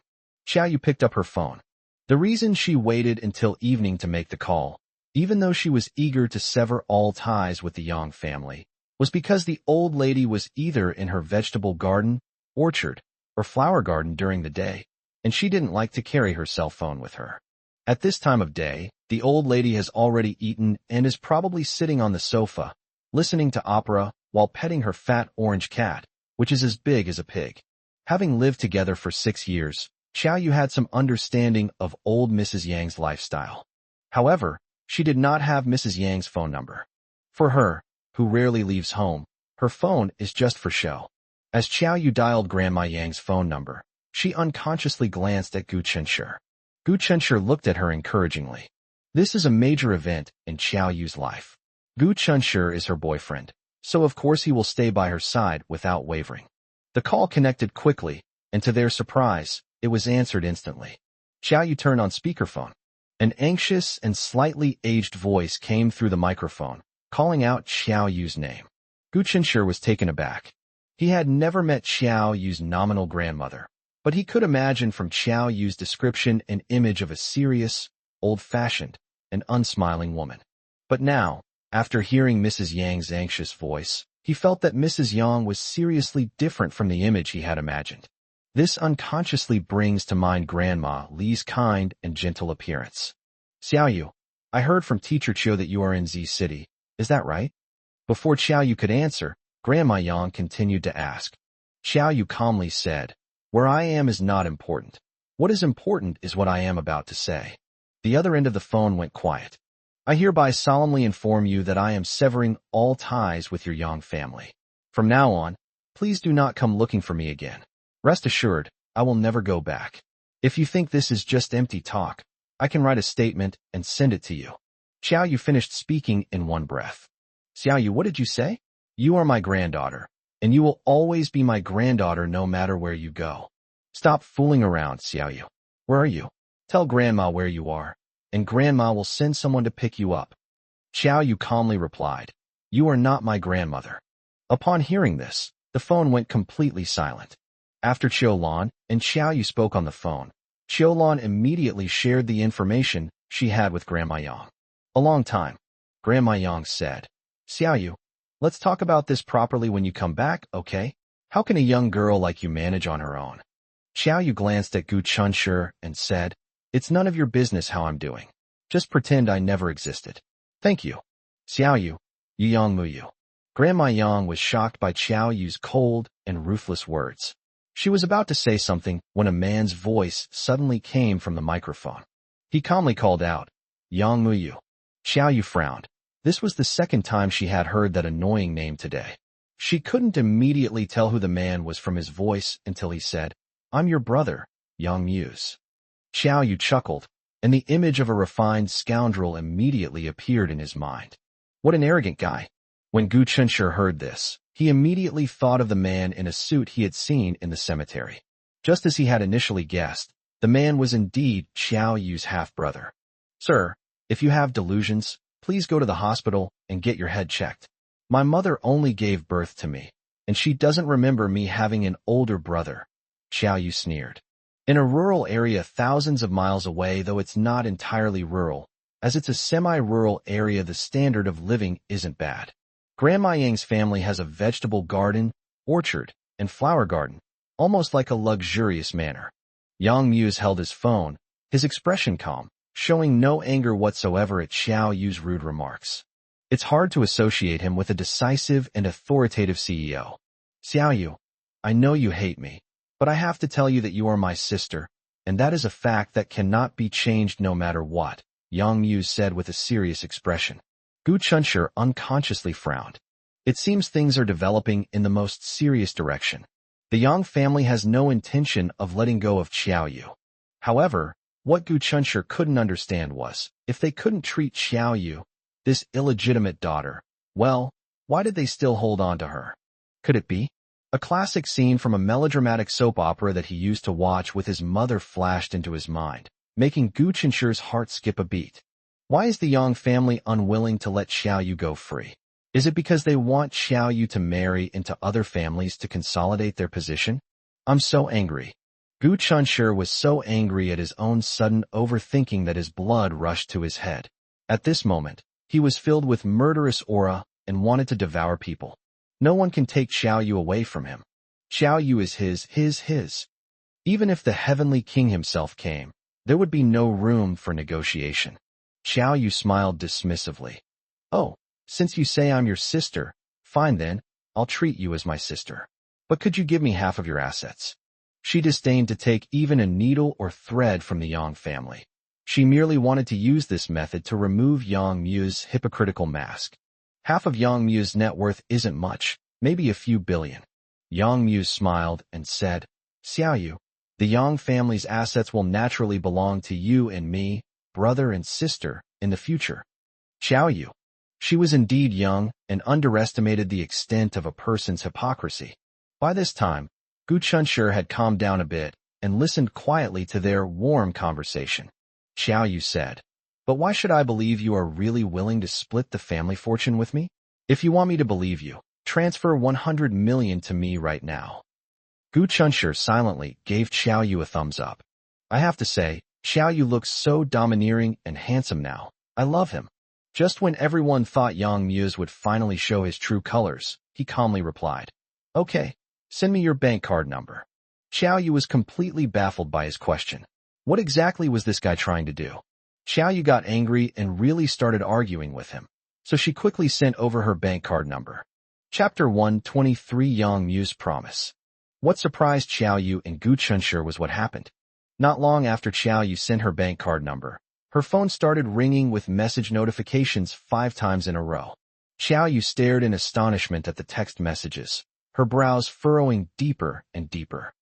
Xiaoyu picked up her phone. The reason she waited until evening to make the call, even though she was eager to sever all ties with the Yang family, was because the old lady was either in her vegetable garden, orchard, or flower garden during the day, and she didn't like to carry her cell phone with her. At this time of day, the old lady has already eaten and is probably sitting on the sofa, listening to opera while petting her fat orange cat, which is as big as a pig. Having lived together for 6 years, Xiaoyu had some understanding of old Mrs. Yang's lifestyle. However, she did not have Mrs. Yang's phone number. For her, who rarely leaves home, her phone is just for show. As Xiaoyu dialed Grandma Yang's phone number, she unconsciously glanced at Gu Chenshi. Gu Chenshi looked at her encouragingly. This is a major event in Xiaoyu's life. Gu Chenshi is her boyfriend, so of course he will stay by her side without wavering. The call connected quickly, and to their surprise, it was answered instantly. Xiaoyu turned on speakerphone. An anxious and slightly aged voice came through the microphone, calling out Xiaoyu's name. Gu Chenshi was taken aback. He had never met Xiaoyu's nominal grandmother, but he could imagine from Xiaoyu's description an image of a serious, old-fashioned, and unsmiling woman. But now, after hearing Mrs. Yang's anxious voice, he felt that Mrs. Yang was seriously different from the image he had imagined. This unconsciously brings to mind Grandma Li's kind and gentle appearance. Xiaoyu, I heard from Teacher Chiu that you are in Z City. Is that right? Before Xiaoyu could answer, Grandma Yang continued to ask. Xiaoyu calmly said, Where I am is not important. What is important is what I am about to say. The other end of the phone went quiet. I hereby solemnly inform you that I am severing all ties with your Yang family. From now on, please do not come looking for me again. Rest assured, I will never go back. If you think this is just empty talk, I can write a statement and send it to you. Xiaoyu finished speaking in one breath. Xiaoyu, what did you say? You are my granddaughter, and you will always be my granddaughter no matter where you go. Stop fooling around, Xiaoyu. Where are you? Tell Grandma where you are, and Grandma will send someone to pick you up. Xiaoyu calmly replied, You are not my grandmother. Upon hearing this, the phone went completely silent. After Qiulan and Xiaoyu spoke on the phone, Qiulan immediately shared the information she had with Grandma Yang. A long time, Grandma Yang said, Xiaoyu, let's talk about this properly when you come back, okay? How can a young girl like you manage on her own? Xiaoyu glanced at Gu Chenshi and said, It's none of your business how I'm doing. Just pretend I never existed. Thank you. Xiaoyu, Yu Yang Muyu. Grandma Yang was shocked by Xiaoyu's cold and ruthless words. She was about to say something when a man's voice suddenly came from the microphone. He calmly called out, Yang Muyu. Xiaoyu frowned. This was the second time she had heard that annoying name today. She couldn't immediately tell who the man was from his voice until he said, "I'm your brother, Yang Muse." Xiao Yu chuckled, and the image of a refined scoundrel immediately appeared in his mind. What an arrogant guy. When Gu Chunshi heard this, he immediately thought of the man in a suit he had seen in the cemetery. Just as he had initially guessed, the man was indeed Xiao Yu's half-brother. "Sir, if you have delusions, please go to the hospital and get your head checked. My mother only gave birth to me, and she doesn't remember me having an older brother," Xiao Yu sneered. In a rural area thousands of miles away, though it's not entirely rural, as it's a semi-rural area, the standard of living isn't bad. Grandma Yang's family has a vegetable garden, orchard, and flower garden, almost like a luxurious manor. Yang Muse held his phone, his expression calm, showing no anger whatsoever at Xiao Yu's rude remarks. It's hard to associate him with a decisive and authoritative CEO. "Xiao Yu, I know you hate me, but I have to tell you that you are my sister, and that is a fact that cannot be changed no matter what," Yang Muse said with a serious expression. Gu Chunshi unconsciously frowned. It seems things are developing in the most serious direction. The Yang family has no intention of letting go of Xiao Yu. However, what Gu Chunshi couldn't understand was, if they couldn't treat Xiao Yu, this illegitimate daughter, well, why did they still hold on to her? Could it be? A classic scene from a melodramatic soap opera that he used to watch with his mother flashed into his mind, making Gu Chunshi's heart skip a beat. Why is the Yang family unwilling to let Xiao Yu go free? Is it because they want Xiao Yu to marry into other families to consolidate their position? I'm so angry. Gu Chunshi was so angry at his own sudden overthinking that his blood rushed to his head. At this moment, he was filled with murderous aura and wanted to devour people. No one can take Xiao Yu away from him. Xiao Yu is his. Even if the heavenly king himself came, there would be no room for negotiation. Xiao Yu smiled dismissively. "Oh, since you say I'm your sister, fine then, I'll treat you as my sister. But could you give me half of your assets?" She disdained to take even a needle or thread from the Yang family. She merely wanted to use this method to remove Yang Mu's hypocritical mask. Half of Yang Mu's net worth isn't much, maybe a few billion. Yang Muse smiled and said, "Xiao Yu, the Yang family's assets will naturally belong to you and me, brother and sister, in the future." Xiao Yu. She was indeed young and underestimated the extent of a person's hypocrisy. By this time, Gu Chunshi had calmed down a bit and listened quietly to their warm conversation. Xiao Yu said, "But why should I believe you are really willing to split the family fortune with me? If you want me to believe you, transfer 100 million to me right now." Gu Chunshi silently gave Xiao Yu a thumbs up. "I have to say, Xiao Yu looks so domineering and handsome now. I love him." Just when everyone thought Yang Muse would finally show his true colors, he calmly replied, "Okay, send me your bank card number." Xiao Yu was completely baffled by his question. What exactly was this guy trying to do? Xiao Yu got angry and really started arguing with him, so she quickly sent over her bank card number. Chapter 123 Yang Muse Promise. What surprised Xiao Yu and Gu Chunshi was what happened. Not long after Xiao Yu sent her bank card number, her phone started ringing with message notifications 5 times in a row. Xiao Yu stared in astonishment at the text messages, her brows furrowing deeper and deeper.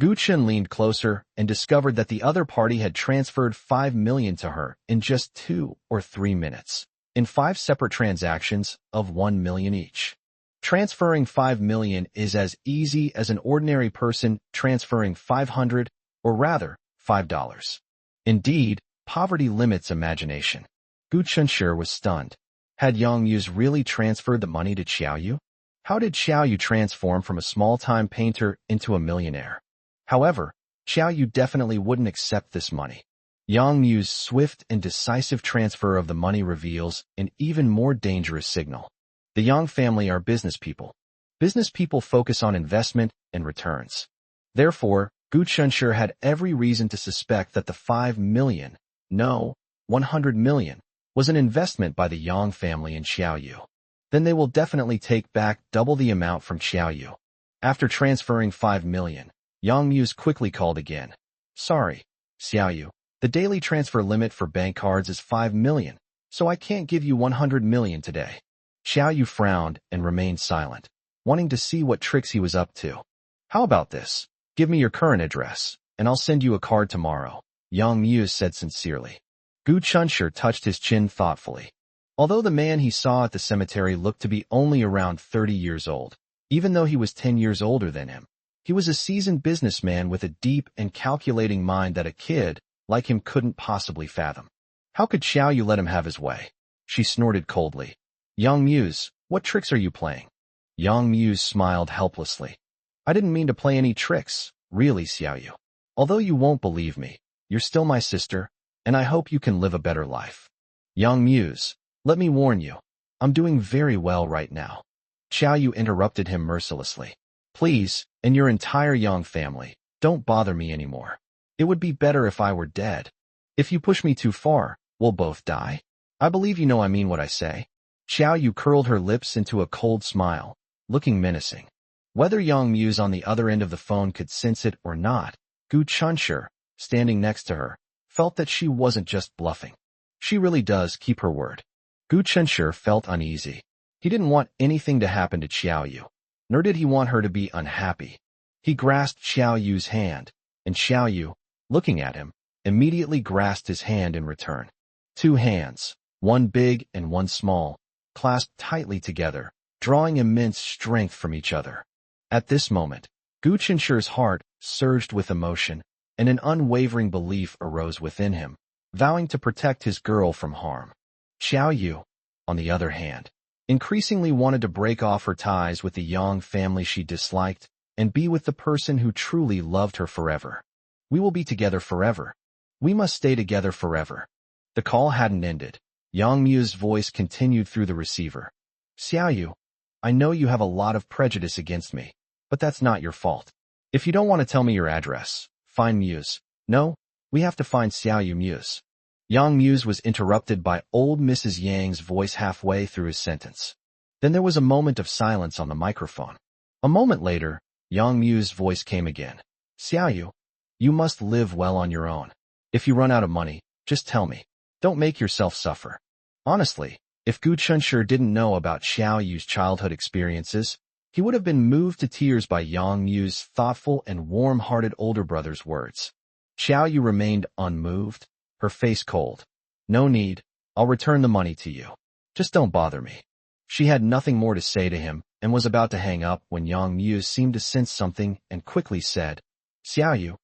Gu Chun leaned closer and discovered that the other party had transferred 5 million to her in just 2 or 3 minutes, in 5 separate transactions of 1 million each. Transferring 5 million is as easy as an ordinary person transferring 500, or rather, $5. Indeed, poverty limits imagination. Gu Chunshi was stunned. Had Yang Muse really transferred the money to Xiao Yu? How did Xiao Yu transform from a small-time painter into a millionaire? However, Xiao Yu definitely wouldn't accept this money. Yang Mu's swift and decisive transfer of the money reveals an even more dangerous signal. The Yang family are business people. Business people focus on investment and returns. Therefore, Gu Chunshi had every reason to suspect that the 5 million, no, 100 million, was an investment by the Yang family in Xiao Yu. Then they will definitely take back double the amount from Xiao Yu. After transferring 5 million, Yang Muse quickly called again. "Sorry, Xiao Yu, the daily transfer limit for bank cards is 5 million, so I can't give you 100 million today. Xiao Yu frowned and remained silent, wanting to see what tricks he was up to. How about this? Give me your current address, and I'll send you a card tomorrow, Yang Muse said sincerely. Gu Chunshi touched his chin thoughtfully. Although the man he saw at the cemetery looked to be only around 30 years old, even though he was 10 years older than him, he was a seasoned businessman with a deep and calculating mind that a kid like him couldn't possibly fathom. How could Xiao Yu let him have his way? She snorted coldly. Yang Muse, what tricks are you playing? Yang Muse smiled helplessly. I didn't mean to play any tricks, really, Xiao Yu. Although you won't believe me, you're still my sister, and I hope you can live a better life. Yang Muse, let me warn you, I'm doing very well right now. Xiao Yu interrupted him mercilessly. Please, and your entire Yang family, don't bother me anymore. It would be better if I were dead. If you push me too far, we'll both die. I believe you know I mean what I say. Xiao Yu curled her lips into a cold smile, looking menacing. Whether Yang Muse on the other end of the phone could sense it or not, Gu Chunshi, standing next to her, felt that she wasn't just bluffing. She really does keep her word. Gu Chunshi felt uneasy. He didn't want anything to happen to Xiao Yu, nor did he want her to be unhappy. He grasped Xiao Yu's hand, and Xiao Yu, looking at him, immediately grasped his hand in return. Two hands, one big and one small, clasped tightly together, drawing immense strength from each other. At this moment, Gu Chunshi's heart surged with emotion, and an unwavering belief arose within him, vowing to protect his girl from harm. Xiao Yu, on the other hand, increasingly wanted to break off her ties with the Yang family she disliked and be with the person who truly loved her forever. We will be together forever. We must stay together forever. The call hadn't ended. Yang Mu's voice continued through the receiver. Xiao Yu, I know you have a lot of prejudice against me, but that's not your fault. If you don't want to tell me your address, find Muse. No, we have to find Xiao Yu Muse. Yang Muse was interrupted by old Mrs. Yang's voice halfway through his sentence. Then there was a moment of silence on the microphone. A moment later, Yang Mu's voice came again. Xiao Yu, you must live well on your own. If you run out of money, just tell me. Don't make yourself suffer. Honestly, if Gu Chunshi didn't know about Xiao Yu's childhood experiences, he would have been moved to tears by Yang Mu's thoughtful and warm-hearted older brother's words. Xiao Yu remained unmoved, her face cold. No need, I'll return the money to you. Just don't bother me. She had nothing more to say to him and was about to hang up when Yang Mu seemed to sense something and quickly said, Xiao Yu,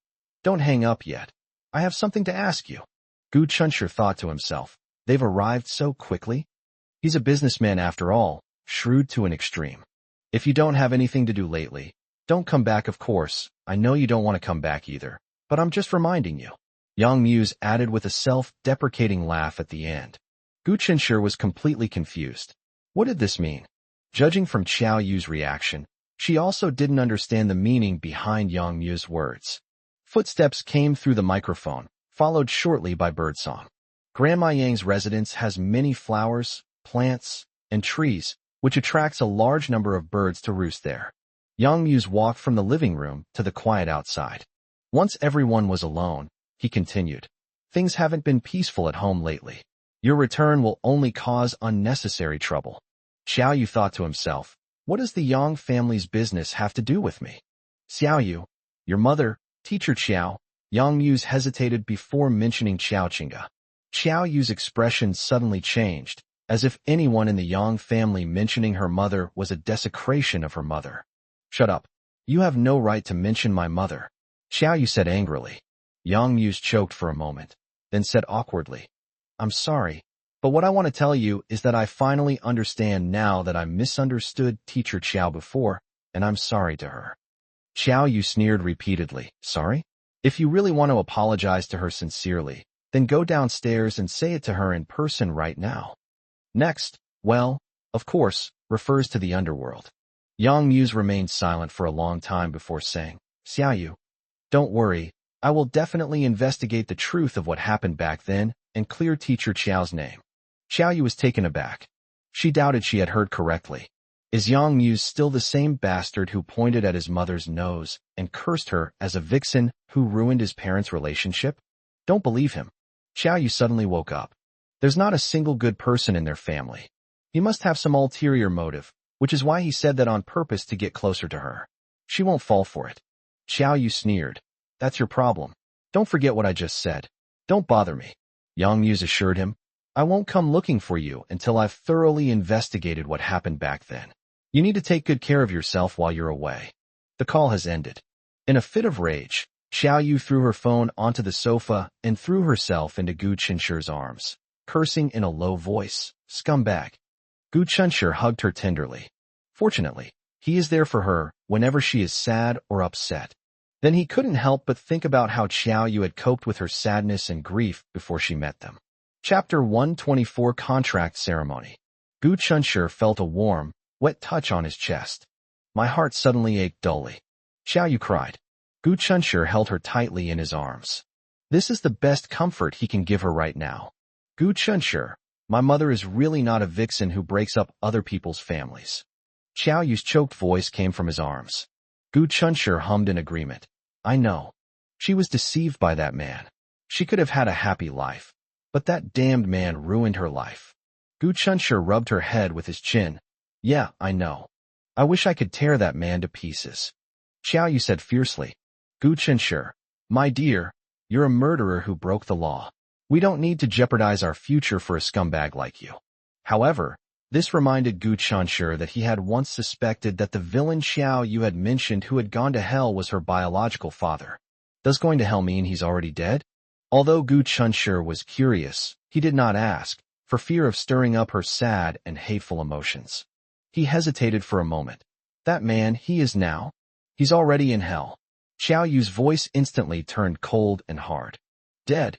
don't hang up yet. I have something to ask you. Gu Chunshi thought to himself, they've arrived so quickly? He's a businessman after all, shrewd to an extreme. If you don't have anything to do lately, don't come back of course. I know you don't want to come back either, but I'm just reminding you. Yang Muse added with a self-deprecating laugh at the end. Gu Chunshi was completely confused. What did this mean? Judging from Xiao Yu's reaction, she also didn't understand the meaning behind Yang Mu's words. Footsteps came through the microphone, followed shortly by birdsong. Grandma Yang's residence has many flowers, plants, and trees, which attracts a large number of birds to roost there. Yang Muse walked from the living room to the quiet outside. Once everyone was alone, he continued, things haven't been peaceful at home lately. Your return will only cause unnecessary trouble. Xiao Yu thought to himself, what does the Yang family's business have to do with me? Xiao Yu, your mother, Teacher Qiao. Yang Muse hesitated before mentioning Qiao Qingge. Xiao Yu's expression suddenly changed, as if anyone in the Yang family mentioning her mother was a desecration of her mother. Shut up. You have no right to mention my mother. Xiao Yu said angrily. Yang Muse choked for a moment, then said awkwardly, I'm sorry, but what I want to tell you is that I finally understand now that I misunderstood Teacher Qiao before, and I'm sorry to her. Xiao Yu sneered repeatedly, sorry? If you really want to apologize to her sincerely, then go downstairs and say it to her in person right now. Next, well, of course, refers to the underworld. Yang Muse remained silent for a long time before saying, Xiao Yu, don't worry, I will definitely investigate the truth of what happened back then and clear Teacher Qiao's name. Xiao Yu was taken aback. She doubted she had heard correctly. Is Yang Muse still the same bastard who pointed at his mother's nose and cursed her as a vixen who ruined his parents' relationship? Don't believe him. Xiao Yu suddenly woke up. There's not a single good person in their family. He must have some ulterior motive, which is why he said that on purpose to get closer to her. She won't fall for it. Xiao Yu sneered. That's your problem. Don't forget what I just said. Don't bother me. Yang Muse assured him. I won't come looking for you until I've thoroughly investigated what happened back then. You need to take good care of yourself while you're away. The call has ended. In a fit of rage, Xiao Yu threw her phone onto the sofa and threw herself into Gu Qinshi's arms, cursing in a low voice, scumbag. Gu Qinshi hugged her tenderly. Fortunately, he is there for her whenever she is sad or upset. Then he couldn't help but think about how Xiao Yu had coped with her sadness and grief before she met them. Chapter 124 Contract Ceremony. Gu Qinshi felt a warm, wet touch on his chest. My heart suddenly ached dully. Xiao Yu cried. Gu Qinshi held her tightly in his arms. This is the best comfort he can give her right now. Gu Qinshi, my mother is really not a vixen who breaks up other people's families. Xiao Yu's choked voice came from his arms. Gu Qinshi hummed in agreement. I know. She was deceived by that man. She could have had a happy life. But that damned man ruined her life. Gu Qinshi rubbed her head with his chin. Yeah, I know. I wish I could tear that man to pieces. Xiao Yu said fiercely. Gu Qinshi, my dear, you're a murderer who broke the law. We don't need to jeopardize our future for a scumbag like you. However, this reminded Gu Qinshi that he had once suspected that the villain Xiao Yu had mentioned who had gone to hell was her biological father. Does going to hell mean he's already dead? Although Gu Qinshi was curious, he did not ask, for fear of stirring up her sad and hateful emotions. He hesitated for a moment. That man he is now? He's already in hell. Xiao Yu's voice instantly turned cold and hard. Dead?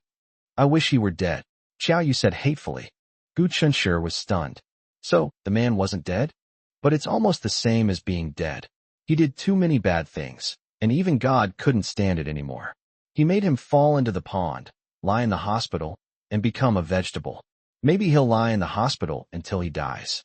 I wish he were dead, Xiao Yu said hatefully. Gu Qinshi was stunned. So, the man wasn't dead? But it's almost the same as being dead. He did too many bad things, and even God couldn't stand it anymore. He made him fall into the pond, lie in the hospital, and become a vegetable. Maybe he'll lie in the hospital until he dies.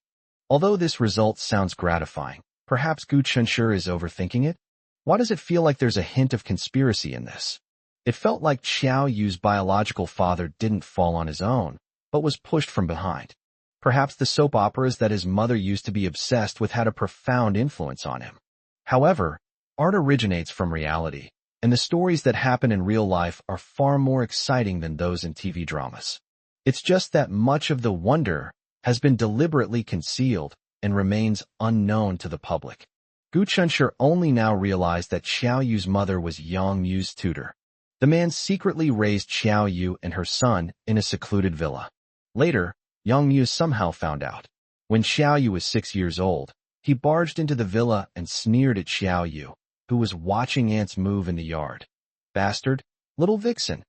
Although this result sounds gratifying, perhaps Gu Qinshi is overthinking it? Why does it feel like there's a hint of conspiracy in this? It felt like Xiao Yu's biological father didn't fall on his own, but was pushed from behind. Perhaps the soap operas that his mother used to be obsessed with had a profound influence on him. However, art originates from reality, and the stories that happen in real life are far more exciting than those in TV dramas. It's just that much of the wonder has been deliberately concealed and remains unknown to the public. Gu Qinshi only now realized that Xiao Yu's mother was Yang Mu's tutor. The man secretly raised Xiao Yu and her son in a secluded villa. Later, Yang Mu somehow found out. When Xiao Yu was 6 years old, he barged into the villa and sneered at Xiao Yu, who was watching ants move in the yard. Bastard, little vixen.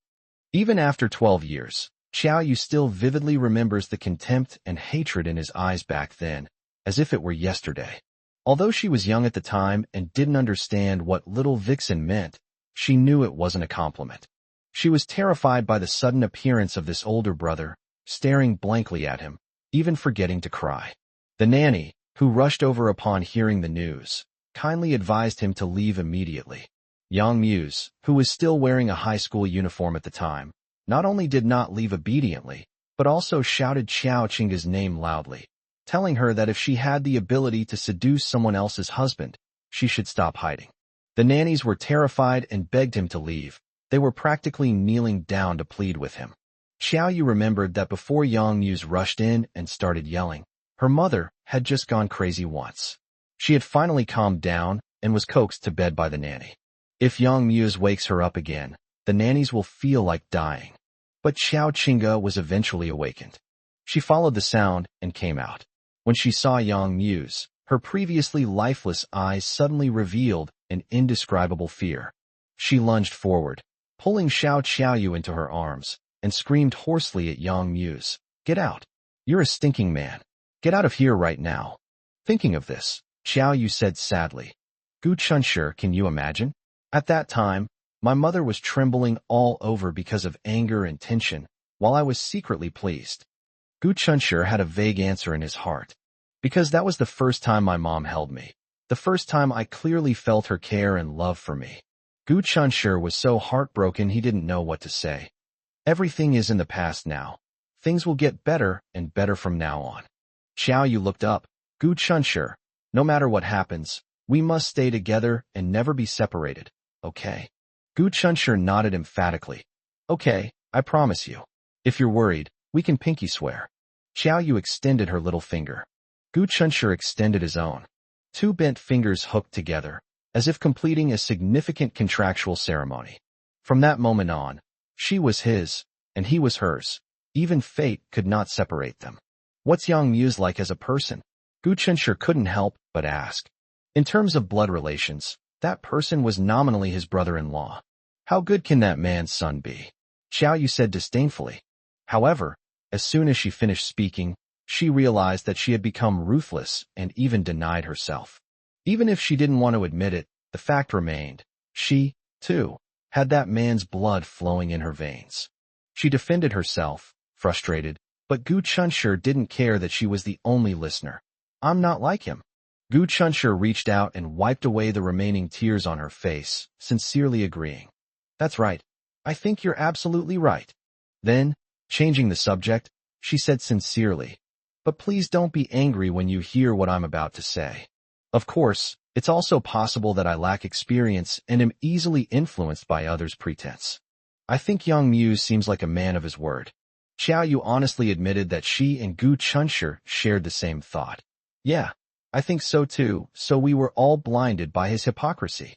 Even after 12 years, Xiao Yu still vividly remembers the contempt and hatred in his eyes back then, as if it were yesterday. Although she was young at the time and didn't understand what little vixen meant, she knew it wasn't a compliment. She was terrified by the sudden appearance of this older brother, staring blankly at him, even forgetting to cry. The nanny, who rushed over upon hearing the news, kindly advised him to leave immediately. Yang Muse, who was still wearing a high school uniform at the time, not only did not leave obediently, but also shouted Xiao Qing's name loudly, telling her that if she had the ability to seduce someone else's husband, she should stop hiding. The nannies were terrified and begged him to leave. They were practically kneeling down to plead with him. Xiao Yu remembered that before Yang Muse rushed in and started yelling, her mother had just gone crazy once. She had finally calmed down and was coaxed to bed by the nanny. If Yang Muse wakes her up again, the nannies will feel like dying. But Xiao Qingge was eventually awakened. She followed the sound and came out. When she saw Yang Muse, her previously lifeless eyes suddenly revealed an indescribable fear. She lunged forward, pulling Xiao Yu into her arms, and screamed hoarsely at Yang Muse. Get out. You're a stinking man. Get out of here right now. Thinking of this, Xiao Yu said sadly. Gu Qinshi, can you imagine? At that time, my mother was trembling all over because of anger and tension, while I was secretly pleased. Gu Qinshi had a vague answer in his heart. Because that was the first time my mom held me. The first time I clearly felt her care and love for me. Gu Qinshi was so heartbroken he didn't know what to say. Everything is in the past now. Things will get better and better from now on. Xiao Yu looked up. Gu Chunshi, no matter what happens, we must stay together and never be separated, okay? Gu Chunshi nodded emphatically. Okay, I promise you. If you're worried, we can pinky swear. Xiao Yu extended her little finger. Gu Chunshi extended his own. Two bent fingers hooked together, as if completing a significant contractual ceremony. From that moment on, she was his, and he was hers. Even fate could not separate them. What's Yang Mu's like as a person? Gu Chunshi couldn't help but ask. In terms of blood relations, that person was nominally his brother-in-law. How good can that man's son be? Xiao Yu said disdainfully. However, as soon as she finished speaking, she realized that she had become ruthless and even denied herself. Even if she didn't want to admit it, the fact remained. She, too, had that man's blood flowing in her veins. She defended herself, frustrated, but Gu Chunshi didn't care that she was the only listener. I'm not like him. Gu Chunshi reached out and wiped away the remaining tears on her face, sincerely agreeing. That's right. I think you're absolutely right. Then, changing the subject, she said sincerely, but please don't be angry when you hear what I'm about to say. Of course, it's also possible that I lack experience and am easily influenced by others' pretense. I think Yang Mu seems like a man of his word. Xiao Yu honestly admitted that she and Gu Chunshi shared the same thought. Yeah, I think so too, so we were all blinded by his hypocrisy.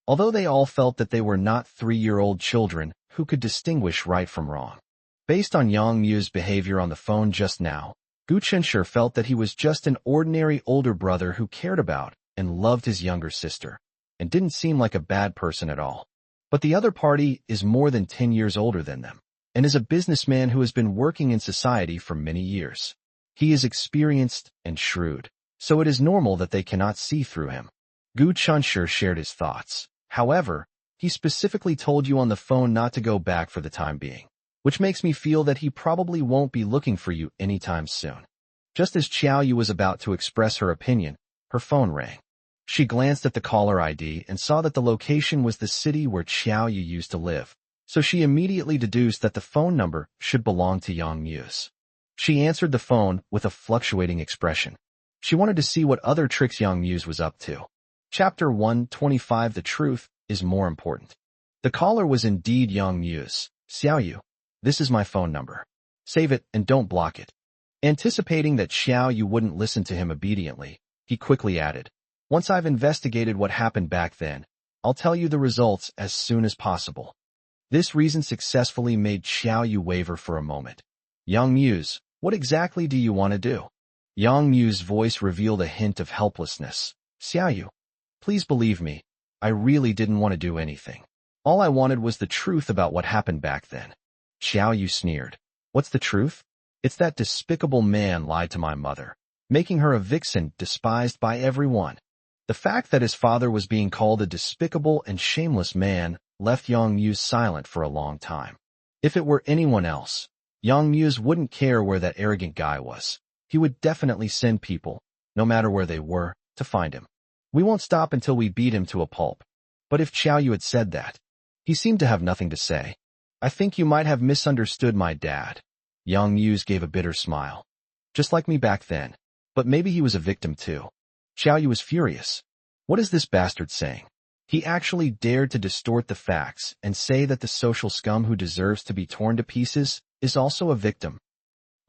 Although they all felt that they were not 3-year-old children who could distinguish right from wrong. Based on Yang Mu's behavior on the phone just now, Gu Chunshi felt that he was just an ordinary older brother who cared about and loved his younger sister, and didn't seem like a bad person at all. But the other party is more than 10 years older than them, and is a businessman who has been working in society for many years. He is experienced and shrewd, so it is normal that they cannot see through him. Gu Chunshi shared his thoughts. However, he specifically told you on the phone not to go back for the time being, which makes me feel that he probably won't be looking for you anytime soon. Just as Xiao Yu was about to express her opinion, her phone rang. She glanced at the caller ID and saw that the location was the city where Xiao Yu used to live, so she immediately deduced that the phone number should belong to Yang Mu's. She answered the phone with a fluctuating expression. She wanted to see what other tricks Yang Mu's was up to. Chapter 125 The Truth is More Important. The caller was indeed Yang Mu's. Xiao Yu, this is my phone number. Save it and don't block it. Anticipating that Xiao Yu wouldn't listen to him obediently, he quickly added, once I've investigated what happened back then, I'll tell you the results as soon as possible. This reason successfully made Xiao Yu waver for a moment. Yang Mu's, what exactly do you want to do? Yang Mu's voice revealed a hint of helplessness. Xiao Yu, please believe me, I really didn't want to do anything. All I wanted was the truth about what happened back then. Xiao Yu sneered. What's the truth? It's that despicable man lied to my mother, making her a vixen despised by everyone. The fact that his father was being called a despicable and shameless man left Yang Mu silent for a long time. If it were anyone else, Yang Mu wouldn't care where that arrogant guy was. He would definitely send people, no matter where they were, to find him. We won't stop until we beat him to a pulp. But if Xiao Yu had said that, he seemed to have nothing to say. I think you might have misunderstood my dad. Yang Mu gave a bitter smile. Just like me back then. But maybe he was a victim too. Xiao Yu was furious. What is this bastard saying? He actually dared to distort the facts and say that the social scum who deserves to be torn to pieces is also a victim.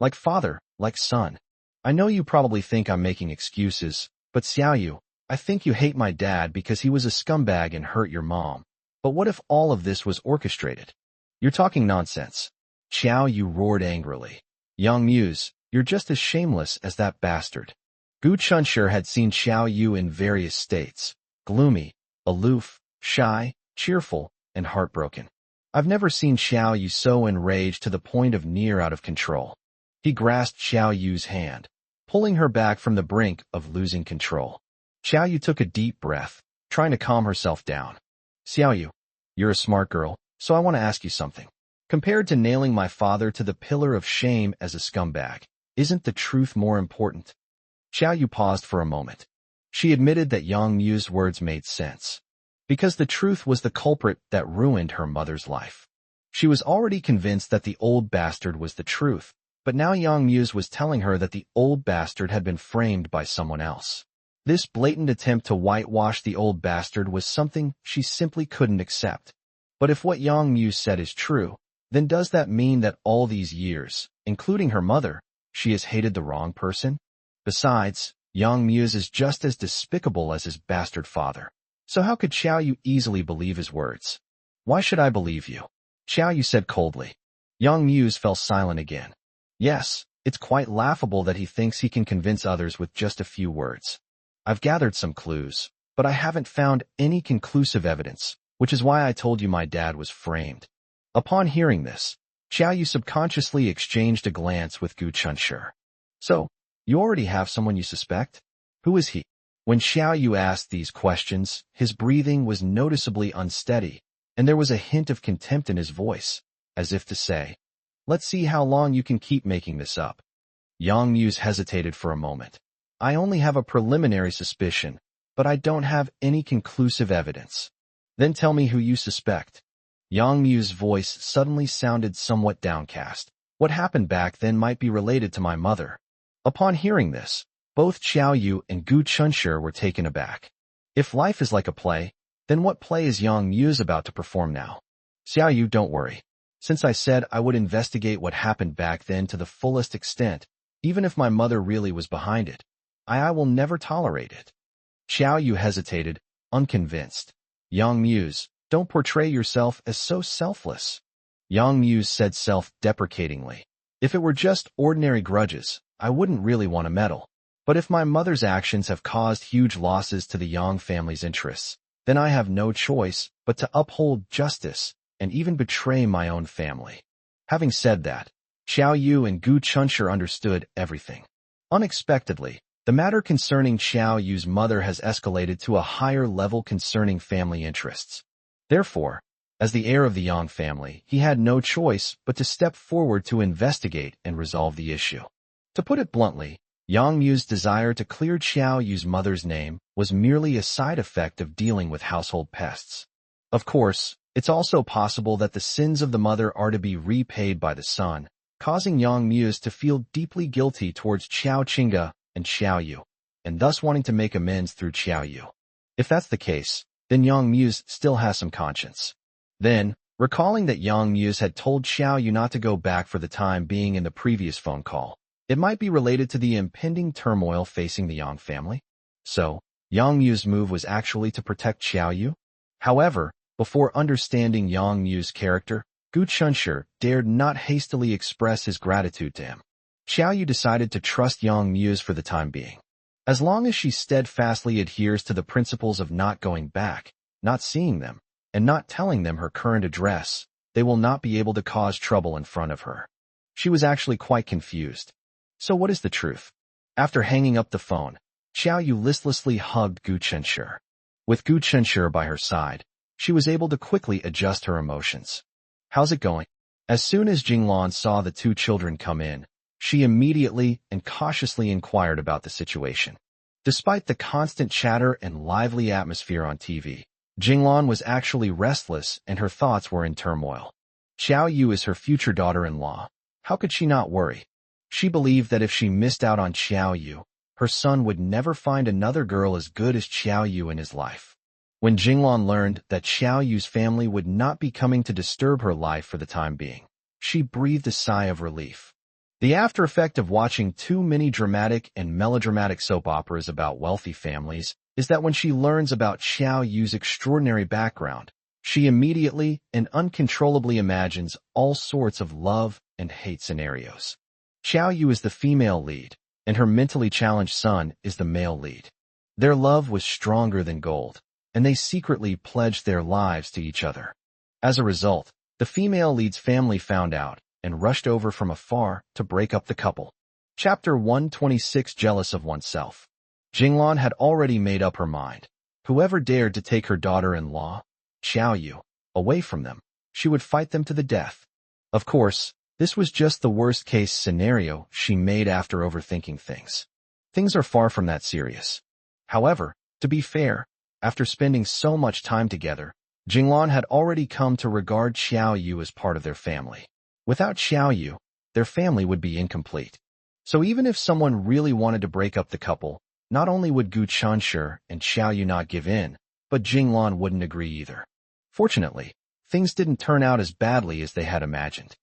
Like father, like son. I know you probably think I'm making excuses, but Xiao Yu, I think you hate my dad because he was a scumbag and hurt your mom. But what if all of this was orchestrated? You're talking nonsense. Xiao Yu roared angrily. Yang Mu, you're just as shameless as that bastard. Gu Chunshi had seen Xiao Yu in various states, gloomy, aloof, shy, cheerful, and heartbroken. I've never seen Xiao Yu so enraged to the point of near out of control. He grasped Xiao Yu's hand, pulling her back from the brink of losing control. Xiao Yu took a deep breath, trying to calm herself down. Xiao Yu, you're a smart girl, so I want to ask you something. Compared to nailing my father to the pillar of shame as a scumbag, isn't the truth more important? Xiao Yu paused for a moment. She admitted that Yang Mu's words made sense. Because the truth was the culprit that ruined her mother's life. She was already convinced that the old bastard was the truth, But now Yang Muse was telling her that the old bastard had been framed by someone else. This blatant attempt to whitewash the old bastard was something she simply couldn't accept. But if what Yang Muse said is true, then does that mean that all these years, including her mother, she has hated the wrong person? Besides, Yang Muse is just as despicable as his bastard father. So how could Xiao Yu easily believe his words? Why should I believe you? Xiao Yu said coldly. Yang Muse fell silent again. Yes, it's quite laughable that he thinks he can convince others with just a few words. I've gathered some clues, but I haven't found any conclusive evidence, which is why I told you my dad was framed. Upon hearing this, Xiao Yu subconsciously exchanged a glance with Gu Chunshi. So, you already have someone you suspect? Who is he? When Xiao Yu asked these questions, his breathing was noticeably unsteady, and there was a hint of contempt in his voice, as if to say, let's see how long you can keep making this up. Yang Muse hesitated for a moment. I only have a preliminary suspicion, but I don't have any conclusive evidence. Then tell me who you suspect. Yang Muse's voice suddenly sounded somewhat downcast. What happened back then might be related to my mother. Upon hearing this, both Xiao Yu and Gu Chunshi were taken aback. If life is like a play, then what play is Yang Muse about to perform now? Xiao Yu, don't worry. Since I said I would investigate what happened back then to the fullest extent, even if my mother really was behind it, I will never tolerate it. Xiao Yu hesitated, unconvinced. Yang Muse, don't portray yourself as so selfless. Yang Muse said self-deprecatingly. If it were just ordinary grudges, I wouldn't really want to meddle. But if my mother's actions have caused huge losses to the Yang family's interests, then I have no choice but to uphold justice and even betray my own family. Having said that, Xiao Yu and Gu Chunshi understood everything. Unexpectedly, the matter concerning Xiao Yu's mother has escalated to a higher level concerning family interests. Therefore, as the heir of the Yang family, he had no choice but to step forward to investigate and resolve the issue. To put it bluntly, Yang Muse's desire to clear Xiao Yu's mother's name was merely a side effect of dealing with household pests. Of course, it's also possible that the sins of the mother are to be repaid by the son, causing Yang Muse to feel deeply guilty towards Xiao Qingge and Xiao Yu, and thus wanting to make amends through Xiao Yu. If that's the case, then Yang Muse still has some conscience. Then, recalling that Yang Muse had told Xiao Yu not to go back for the time being in the previous phone call, it might be related to the impending turmoil facing the Yang family. So, Yang Muse's move was actually to protect Xiao Yu? However, before understanding Yang Muse's character, Gu Chunshi dared not hastily express his gratitude to him. Xiao Yu decided to trust Yang Muse for the time being. As long as she steadfastly adheres to the principles of not going back, not seeing them, and not telling them her current address, they will not be able to cause trouble in front of her. She was actually quite confused. So what is the truth? After hanging up the phone, Xiao Yu listlessly hugged Gu Chunshi. With Gu Chunshi by her side, she was able to quickly adjust her emotions. How's it going? As soon as Jinglan saw the two children come in, she immediately and cautiously inquired about the situation. Despite the constant chatter and lively atmosphere on TV, Jinglan was actually restless and her thoughts were in turmoil. Xiao Yu is her future daughter-in-law. How could she not worry? She believed that if she missed out on Xiao Yu, her son would never find another girl as good as Xiao Yu in his life. When Jinglan learned that Xiao Yu's family would not be coming to disturb her life for the time being, she breathed a sigh of relief. The after effect of watching too many dramatic and melodramatic soap operas about wealthy families is that when she learns about Xiao Yu's extraordinary background, she immediately and uncontrollably imagines all sorts of love and hate scenarios. Xiao Yu is the female lead, and her mentally challenged son is the male lead. Their love was stronger than gold, and they secretly pledged their lives to each other. As a result, the female lead's family found out and rushed over from afar to break up the couple. Chapter 126, Jealous of Oneself. Jinglan had already made up her mind. Whoever dared to take her daughter-in-law, Xiao Yu, away from them, she would fight them to the death. Of course, this was just the worst-case scenario she made after overthinking things. Things are far from that serious. However, to be fair, after spending so much time together, Jinglan had already come to regard Xiao Yu as part of their family. Without Xiao Yu, their family would be incomplete. So even if someone really wanted to break up the couple, not only would Gu Chunshi and Xiao Yu not give in, but Jinglan wouldn't agree either. Fortunately, things didn't turn out as badly as they had imagined.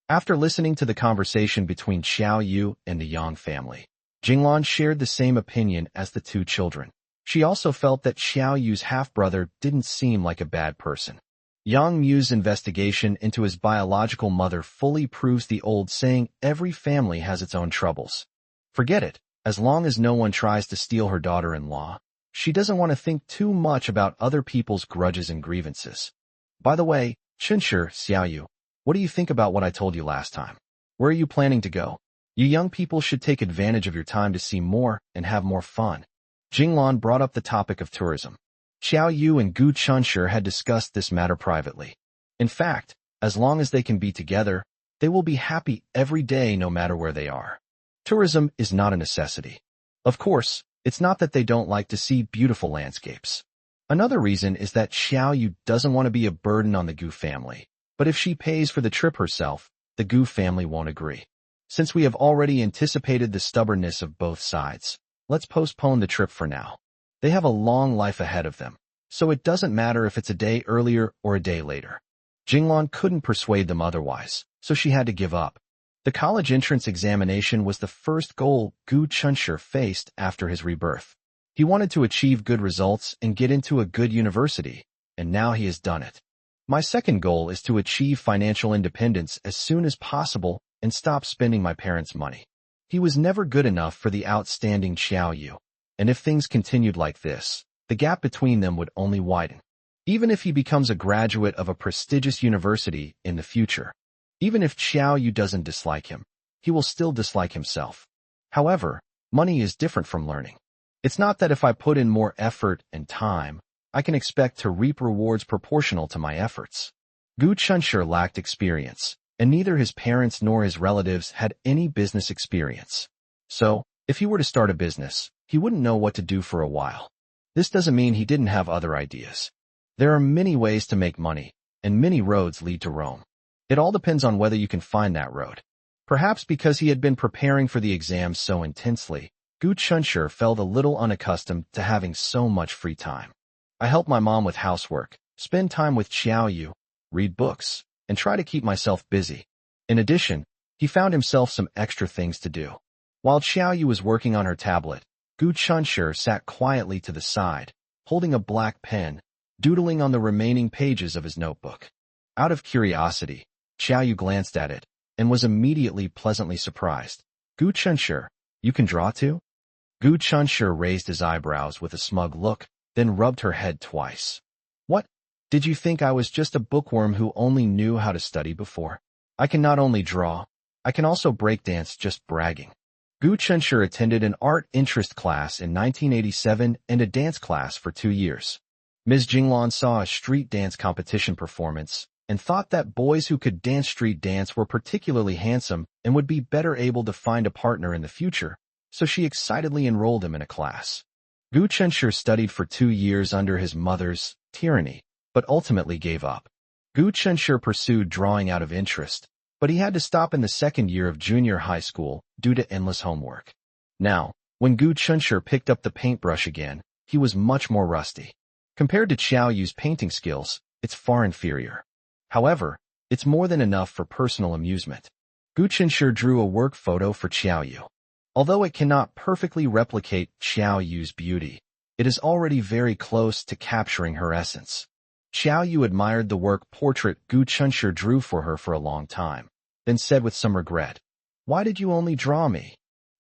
After listening to the conversation between Xiao Yu and the Yang family, Jinglan shared the same opinion as the two children. She also felt that Xiao Yu's half-brother didn't seem like a bad person. Yang Mu's investigation into his biological mother fully proves the old saying, every family has its own troubles. Forget it, as long as no one tries to steal her daughter-in-law. She doesn't want to think too much about other people's grudges and grievances. By the way, Chunshi, Xiao Yu, what do you think about what I told you last time? Where are you planning to go? You young people should take advantage of your time to see more and have more fun. Jinglan brought up the topic of tourism. Xiao Yu and Gu Chunshi had discussed this matter privately. In fact, as long as they can be together, they will be happy every day no matter where they are. Tourism is not a necessity. Of course, it's not that they don't like to see beautiful landscapes. Another reason is that Xiao Yu doesn't want to be a burden on the Gu family, but if she pays for the trip herself, the Gu family won't agree. Since we have already anticipated the stubbornness of both sides, let's postpone the trip for now. They have a long life ahead of them, so it doesn't matter if it's a day earlier or a day later. Jinglan couldn't persuade them otherwise, so she had to give up. The college entrance examination was the first goal Gu Chunshi faced after his rebirth. He wanted to achieve good results and get into a good university, and now he has done it. My second goal is to achieve financial independence as soon as possible and stop spending my parents' money. He was never good enough for the outstanding Xiao Yu, and if things continued like this, the gap between them would only widen. Even if he becomes a graduate of a prestigious university in the future, even if Xiao Yu doesn't dislike him, he will still dislike himself. However, money is different from learning. It's not that if I put in more effort and time, I can expect to reap rewards proportional to my efforts. Gu Chunshi lacked experience, and neither his parents nor his relatives had any business experience. So, if he were to start a business, he wouldn't know what to do for a while. This doesn't mean he didn't have other ideas. There are many ways to make money, and many roads lead to Rome. It all depends on whether you can find that road. Perhaps because he had been preparing for the exams so intensely, Gu Chunshi felt a little unaccustomed to having so much free time. I help my mom with housework, spend time with Xiao Yu, read books, and try to keep myself busy. In addition, he found himself some extra things to do. While Xiao Yu was working on her tablet, Gu Chunshi sat quietly to the side, holding a black pen, doodling on the remaining pages of his notebook. Out of curiosity, Xiao Yu glanced at it, and was immediately pleasantly surprised. Gu Chunshi, you can draw too? Gu Chunshi raised his eyebrows with a smug look, then rubbed her head twice. What? Did you think I was just a bookworm who only knew how to study before? I can not only draw, I can also breakdance, just bragging. Gu Chunshi attended an art interest class in 1987 and a dance class for 2 years. Ms. Jinglan saw a street dance competition performance and thought that boys who could dance street dance were particularly handsome and would be better able to find a partner in the future, so she excitedly enrolled him in a class. Gu Chunshi studied for 2 years under his mother's tyranny, but ultimately gave up. Gu Chunshi pursued drawing out of interest, but he had to stop in the second year of junior high school due to endless homework. Now, when Gu Chunshi picked up the paintbrush again, he was much more rusty. Compared to Xiao Yu's painting skills, it's far inferior. However, it's more than enough for personal amusement. Gu Chunshi drew a work photo for Xiao Yu. Although it cannot perfectly replicate Xiao Yu's beauty, it is already very close to capturing her essence. Xiao Yu admired the work portrait Gu Chunshi drew for her for a long time, then said with some regret, "Why did you only draw me?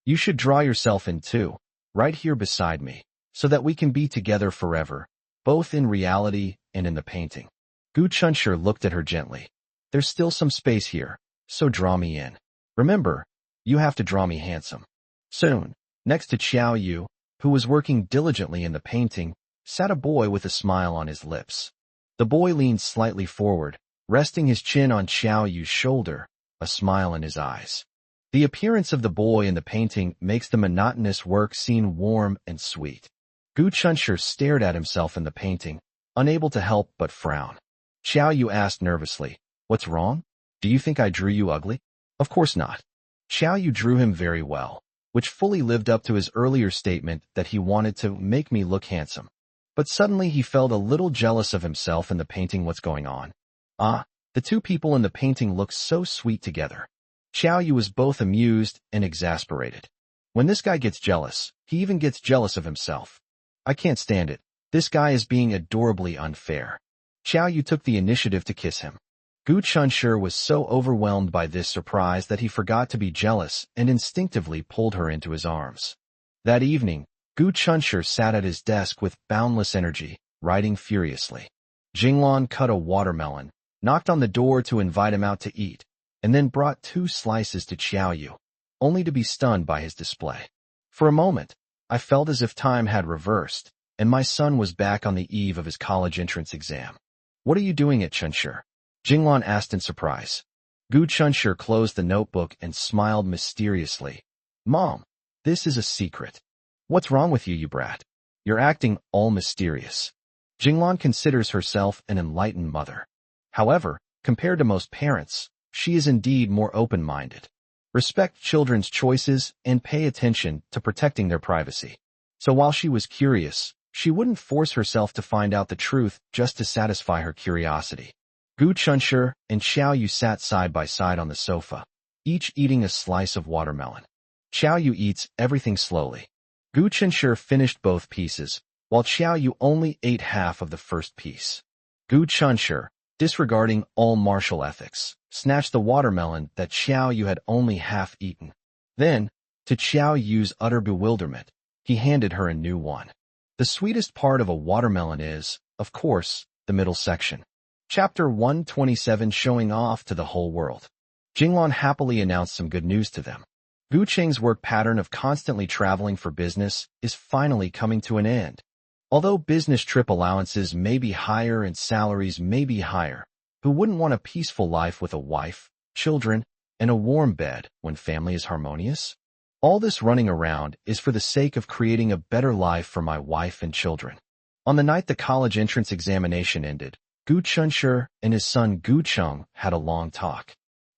You should draw yourself in too, right here beside me, so that we can be together forever, both in reality and in the painting." Gu Chunshi looked at her gently. "There's still some space here, so draw me in. Remember, you have to draw me handsome." Soon, next to Xiao Yu, who was working diligently in the painting, sat a boy with a smile on his lips. The boy leaned slightly forward, resting his chin on Xiao Yu's shoulder, a smile in his eyes. The appearance of the boy in the painting makes the monotonous work seem warm and sweet. Gu Chunshi stared at himself in the painting, unable to help but frown. Xiao Yu asked nervously, "What's wrong? Do you think I drew you ugly?" Of course not. Xiao Yu drew him very well, which fully lived up to his earlier statement that he wanted to make me look handsome. But suddenly he felt a little jealous of himself in the painting. What's going on? The two people in the painting looked so sweet together. Xiao Yu was both amused and exasperated. When this guy gets jealous, he even gets jealous of himself. I can't stand it. This guy is being adorably unfair. Xiao Yu took the initiative to kiss him. Gu Chunshi was so overwhelmed by this surprise that he forgot to be jealous and instinctively pulled her into his arms. That evening, Gu Chunshi sat at his desk with boundless energy, writing furiously. Jinglan cut a watermelon, knocked on the door to invite him out to eat, and then brought 2 slices to Xiao Yu, only to be stunned by his display. For a moment, I felt as if time had reversed, and my son was back on the eve of his college entrance exam. What are you doing at Chunshi? Jinglan asked in surprise. Gu Chunshi closed the notebook and smiled mysteriously. Mom, this is a secret. What's wrong with you, you brat? You're acting all mysterious. Jinglan considers herself an enlightened mother. However, compared to most parents, she is indeed more open-minded. Respect children's choices and pay attention to protecting their privacy. So while she was curious, she wouldn't force herself to find out the truth just to satisfy her curiosity. Gu Chunshi and Xiao Yu sat side by side on the sofa, each eating a slice of watermelon. Xiao Yu eats everything slowly. Gu Chunshi finished both pieces, while Xiao Yu only ate half of the first piece. Gu Chunshi, disregarding all martial ethics, snatched the watermelon that Xiao Yu had only half eaten. Then, to Xiao Yu's utter bewilderment, he handed her a new one. The sweetest part of a watermelon is, of course, the middle section. Chapter 127, showing off to the whole world. Jinglan happily announced some good news to them. Gu Cheng's work pattern of constantly traveling for business is finally coming to an end. Although business trip allowances may be higher and salaries may be higher, who wouldn't want a peaceful life with a wife, children, and a warm bed when family is harmonious? All this running around is for the sake of creating a better life for my wife and children. On the night the college entrance examination ended, Gu Chunshi and his son Gu Cheng had a long talk.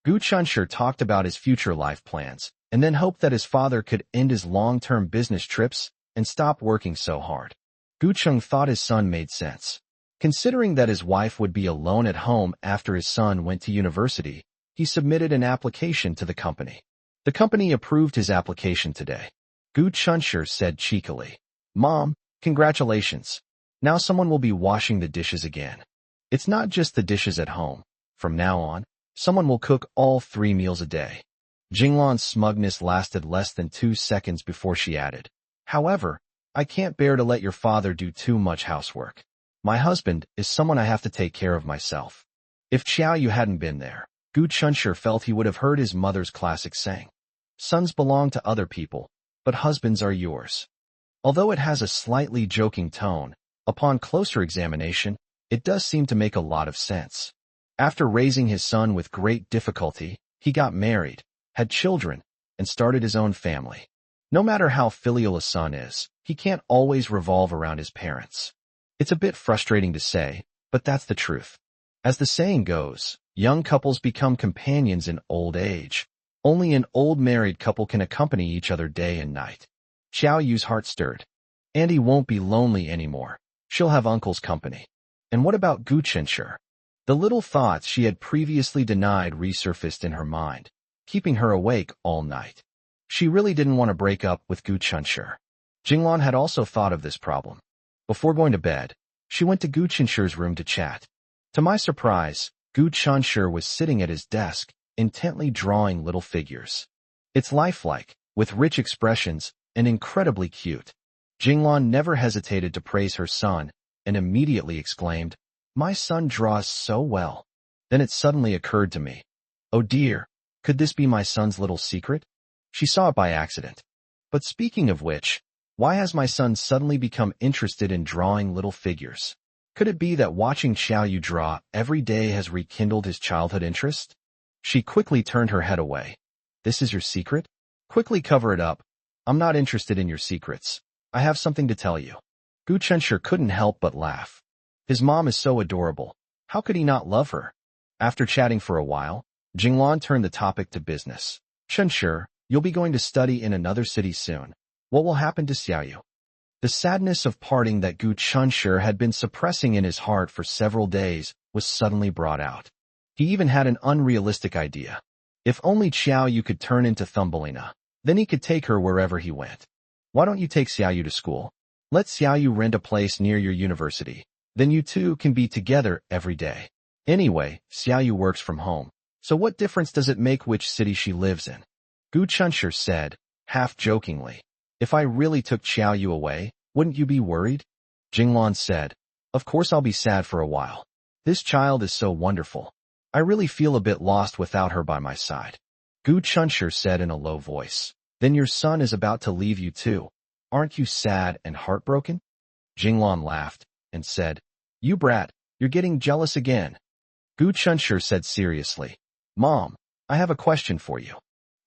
Gu Chunshi talked about his future life plans, and then hoped that his father could end his long-term business trips and stop working so hard. Gu Cheng thought his son made sense. Considering that his wife would be alone at home after his son went to university, he submitted an application to the company. The company approved his application today. Gu Chunshi said cheekily, "Mom, congratulations. Now someone will be washing the dishes again. It's not just the dishes at home. From now on, someone will cook all 3 meals a day." Jinglan's smugness lasted less than 2 seconds before she added, "However, I can't bear to let your father do too much housework. My husband is someone I have to take care of myself." If Xiao Yu hadn't been there, Gu Chunshi felt he would have heard his mother's classic saying, "Sons belong to other people, but husbands are yours." Although it has a slightly joking tone, upon closer examination, it does seem to make a lot of sense. After raising his son with great difficulty, he got married, had children, and started his own family. No matter how filial a son is, he can't always revolve around his parents. It's a bit frustrating to say, but that's the truth. As the saying goes, young couples become companions in old age. Only an old married couple can accompany each other day and night. Xiao Yu's heart stirred. Andy won't be lonely anymore. She'll have uncle's company. And what about Gu Chunshi? The little thoughts she had previously denied resurfaced in her mind, keeping her awake all night. She really didn't want to break up with Gu Chunshi. Jinglan had also thought of this problem. Before going to bed, she went to Gu Chunshi's room to chat. To my surprise, Gu Chunshi was sitting at his desk, intently drawing little figures. It's lifelike, with rich expressions, and incredibly cute. Jinglan never hesitated to praise her son, and immediately exclaimed, "My son draws so well." Then it suddenly occurred to me, oh dear, could this be my son's little secret? She saw it by accident. But speaking of which, why has my son suddenly become interested in drawing little figures? Could it be that watching Xiao Yu draw every day has rekindled his childhood interest? She quickly turned her head away. "This is your secret? Quickly cover it up. I'm not interested in your secrets. I have something to tell you." Gu Chunshi couldn't help but laugh. His mom is so adorable. How could he not love her? After chatting for a while, Jinglan turned the topic to business. Chunshi, you'll be going to study in another city soon. What will happen to Xiaoyu? The sadness of parting that Gu Chunshi had been suppressing in his heart for several days was suddenly brought out. He even had an unrealistic idea. If only Xiaoyu could turn into Thumbelina, then he could take her wherever he went. Why don't you take Xiaoyu to school? Let Xiaoyu rent a place near your university. Then you two can be together every day. Anyway, Xiaoyu works from home, so what difference does it make which city she lives in? Gu Chunshi said, half jokingly. If I really took Xiaoyu away, wouldn't you be worried? Jinglan said, of course I'll be sad for a while. This child is so wonderful. I really feel a bit lost without her by my side. Gu Chunshi said in a low voice. Then your son is about to leave you too. Aren't you sad and heartbroken? Jinglan laughed and said, you brat, you're getting jealous again. Gu Chunshi said seriously, Mom, I have a question for you.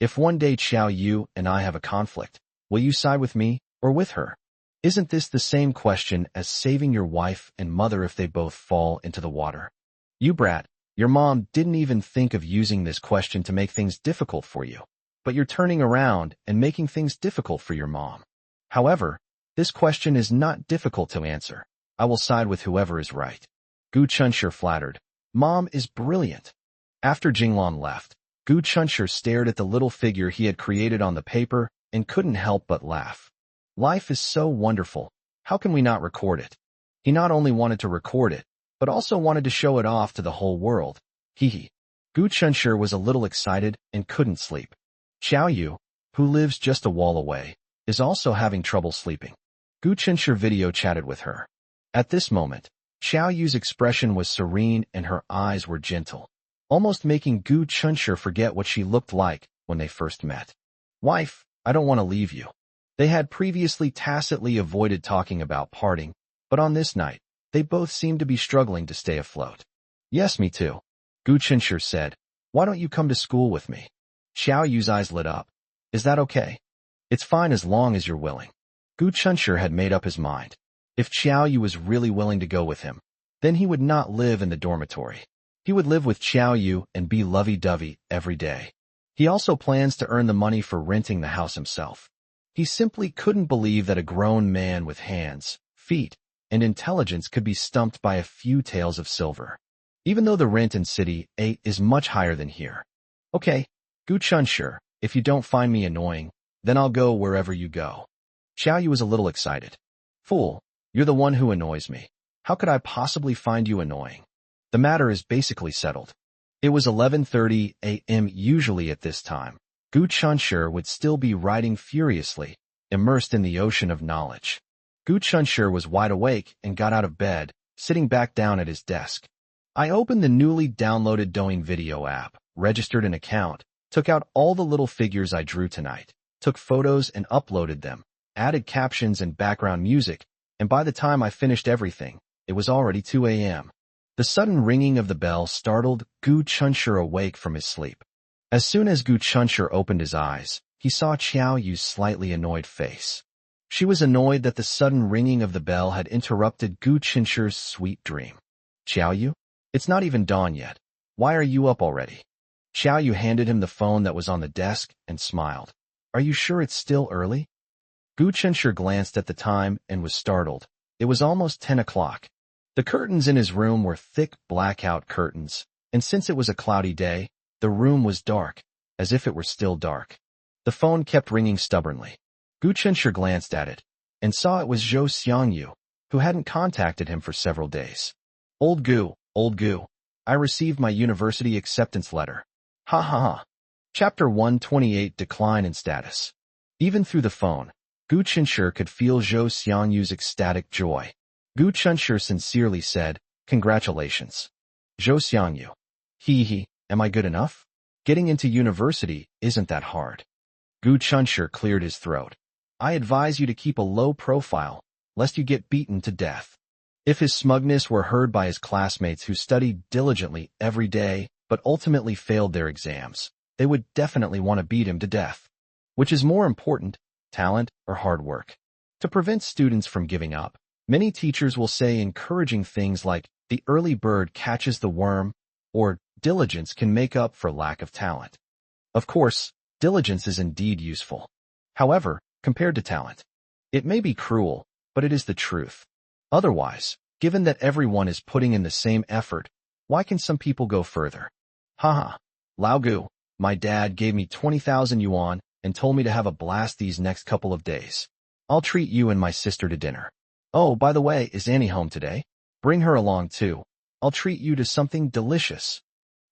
If one day Xiaoyu and I have a conflict, will you side with me or with her? Isn't this the same question as saving your wife and mother if they both fall into the water? You brat, your mom didn't even think of using this question to make things difficult for you, but you're turning around and making things difficult for your mom. However, this question is not difficult to answer. I will side with whoever is right. Gu Chunshi flattered. Mom is brilliant. After Jinglan left, Gu Chunshi stared at the little figure he had created on the paper and couldn't help but laugh. Life is so wonderful. How can we not record it? He not only wanted to record it, but also wanted to show it off to the whole world. Hee. Gu Chunshi was a little excited and couldn't sleep. Xiaoyu, who lives just a wall away, is also having trouble sleeping. Gu Chunshi video chatted with her. At this moment, Xiaoyu's expression was serene and her eyes were gentle, almost making Gu Chunshi forget what she looked like when they first met. Wife, I don't want to leave you. They had previously tacitly avoided talking about parting, but on this night, they both seemed to be struggling to stay afloat. Yes, me too. Gu Chunshi said, why don't you come to school with me? Xiaoyu's eyes lit up. Is that okay? It's fine as long as you're willing. Gu Chunshi had made up his mind. If Xiaoyu was really willing to go with him, then he would not live in the dormitory. He would live with Xiaoyu and be lovey-dovey every day. He also plans to earn the money for renting the house himself. He simply couldn't believe that a grown man with hands, feet, and intelligence could be stumped by a few taels of silver. Even though the rent in City 8 is much higher than here. Okay, Gu Chunshi, if you don't find me annoying, then I'll go wherever you go. Xiaoyu was a little excited. Fool, you're the one who annoys me. How could I possibly find you annoying? The matter is basically settled. It was 11:30 a.m. Usually at this time, Gu Chunshi would still be writing furiously, immersed in the ocean of knowledge. Gu Chunshi was wide awake and got out of bed, sitting back down at his desk. I opened the newly downloaded Douyin video app, registered an account, took out all the little figures I drew tonight, took photos and uploaded them, added captions and background music, and by the time I finished everything, it was already 2 a.m. The sudden ringing of the bell startled Gu Chunshi awake from his sleep. As soon as Gu Chunshi opened his eyes, he saw Xiaoyu's slightly annoyed face. She was annoyed that the sudden ringing of the bell had interrupted Gu Chunshi's sweet dream. Xiaoyu? It's not even dawn yet. Why are you up already? Xiaoyu handed him the phone that was on the desk and smiled. Are you sure it's still early? Gu Chunshi glanced at the time and was startled. It was almost 10 o'clock. The curtains in his room were thick blackout curtains, and since it was a cloudy day, the room was dark, as if it were still dark. The phone kept ringing stubbornly. Gu Chunshi glanced at it, and saw it was Zhou Xiangyu, who hadn't contacted him for several days. Old Gu, I received my university acceptance letter. Ha ha ha. Chapter 128 Decline in Status. Even through the phone, Gu Chunshi could feel Zhou Xiangyu's ecstatic joy. Gu Chunshi sincerely said, congratulations. Zhou Xiangyu. Hee, am I good enough? Getting into university isn't that hard. Gu Chunshi cleared his throat. I advise you to keep a low profile, lest you get beaten to death. If his smugness were heard by his classmates who studied diligently every day but ultimately failed their exams, they would definitely want to beat him to death. Which is more important, talent or hard work? To prevent students from giving up, many teachers will say encouraging things like, the early bird catches the worm, or diligence can make up for lack of talent. Of course, diligence is indeed useful. However, compared to talent, it may be cruel, but it is the truth. Otherwise, given that everyone is putting in the same effort, why can some people go further? Haha. Lao Gu, my dad gave me 20,000 yuan and told me to have a blast these next couple of days. I'll treat you and my sister to dinner. Oh, by the way, is Annie home today? Bring her along too. I'll treat you to something delicious.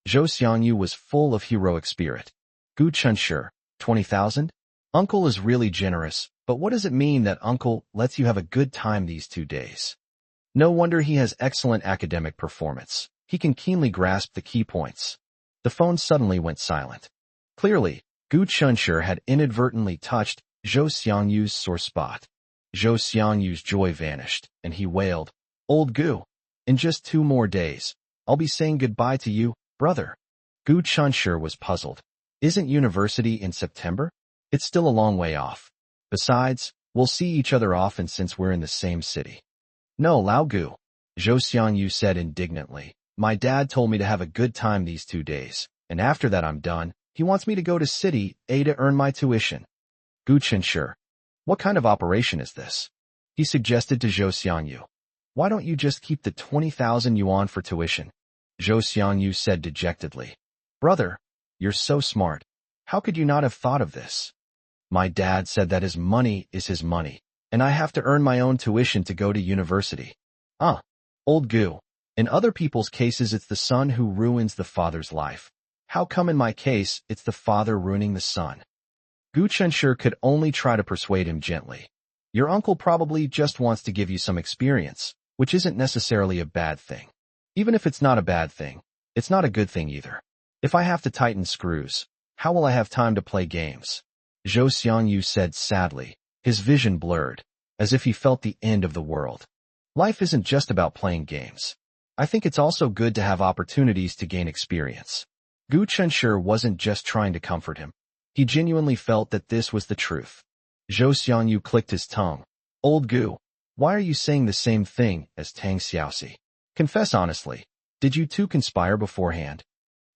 Zhou Xiangyu was full of heroic spirit. Gu Chunshi, 20,000? Uncle is really generous, but what does it mean that uncle lets you have a good time these 2 days? No wonder he has excellent academic performance. He can keenly grasp the key points. The phone suddenly went silent. Clearly, Gu Chunshi had inadvertently touched Zhou Xiangyu's sore spot. Zhou Xiangyu's joy vanished, and he wailed, "Old Gu, in just 2 more days, I'll be saying goodbye to you, brother." Gu Chunshi was puzzled. Isn't university in September? It's still a long way off. Besides, we'll see each other often since we're in the same city. No, Lao Gu, Zhou Xiangyu said indignantly. My dad told me to have a good time these 2 days, and after that I'm done. He wants me to go to City A to earn my tuition. Gu Chunshi, what kind of operation is this? He suggested to Zhou Xiangyu. Why don't you just keep the 20,000 yuan for tuition? Zhou Xiangyu said dejectedly. Brother, you're so smart. How could you not have thought of this? My dad said that his money is his money, and I have to earn my own tuition to go to university. Old Gu. In other people's cases, it's the son who ruins the father's life. How come in my case, it's the father ruining the son? Gu Chunshi could only try to persuade him gently. Your uncle probably just wants to give you some experience, which isn't necessarily a bad thing. Even if it's not a bad thing, it's not a good thing either. If I have to tighten screws, how will I have time to play games? Zhou Xiangyu said sadly, his vision blurred, as if he felt the end of the world. Life isn't just about playing games. I think it's also good to have opportunities to gain experience. Gu Chunshi wasn't just trying to comfort him. He genuinely felt that this was the truth. Zhou Xiangyu clicked his tongue. Old Gu, why are you saying the same thing as Tang Xiaoxi? Confess honestly, did you two conspire beforehand?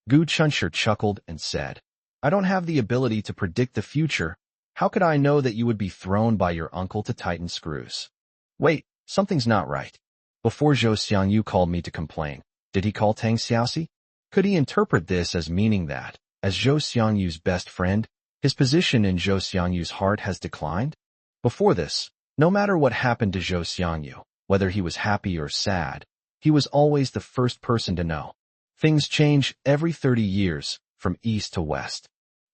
Gu Chunshi chuckled and said, I don't have the ability to predict the future. How could I know that you would be thrown by your uncle to tighten screws? Wait, something's not right. Before Zhou Xiangyu called me to complain, did he call Tang Xiaoxi? Could he interpret this as meaning that, as Zhou Xiangyu's best friend, his position in Zhou Xiangyu's heart has declined? Before this, no matter what happened to Zhou Xiangyu, whether he was happy or sad, he was always the first person to know. Things change every 30 years, from east to west.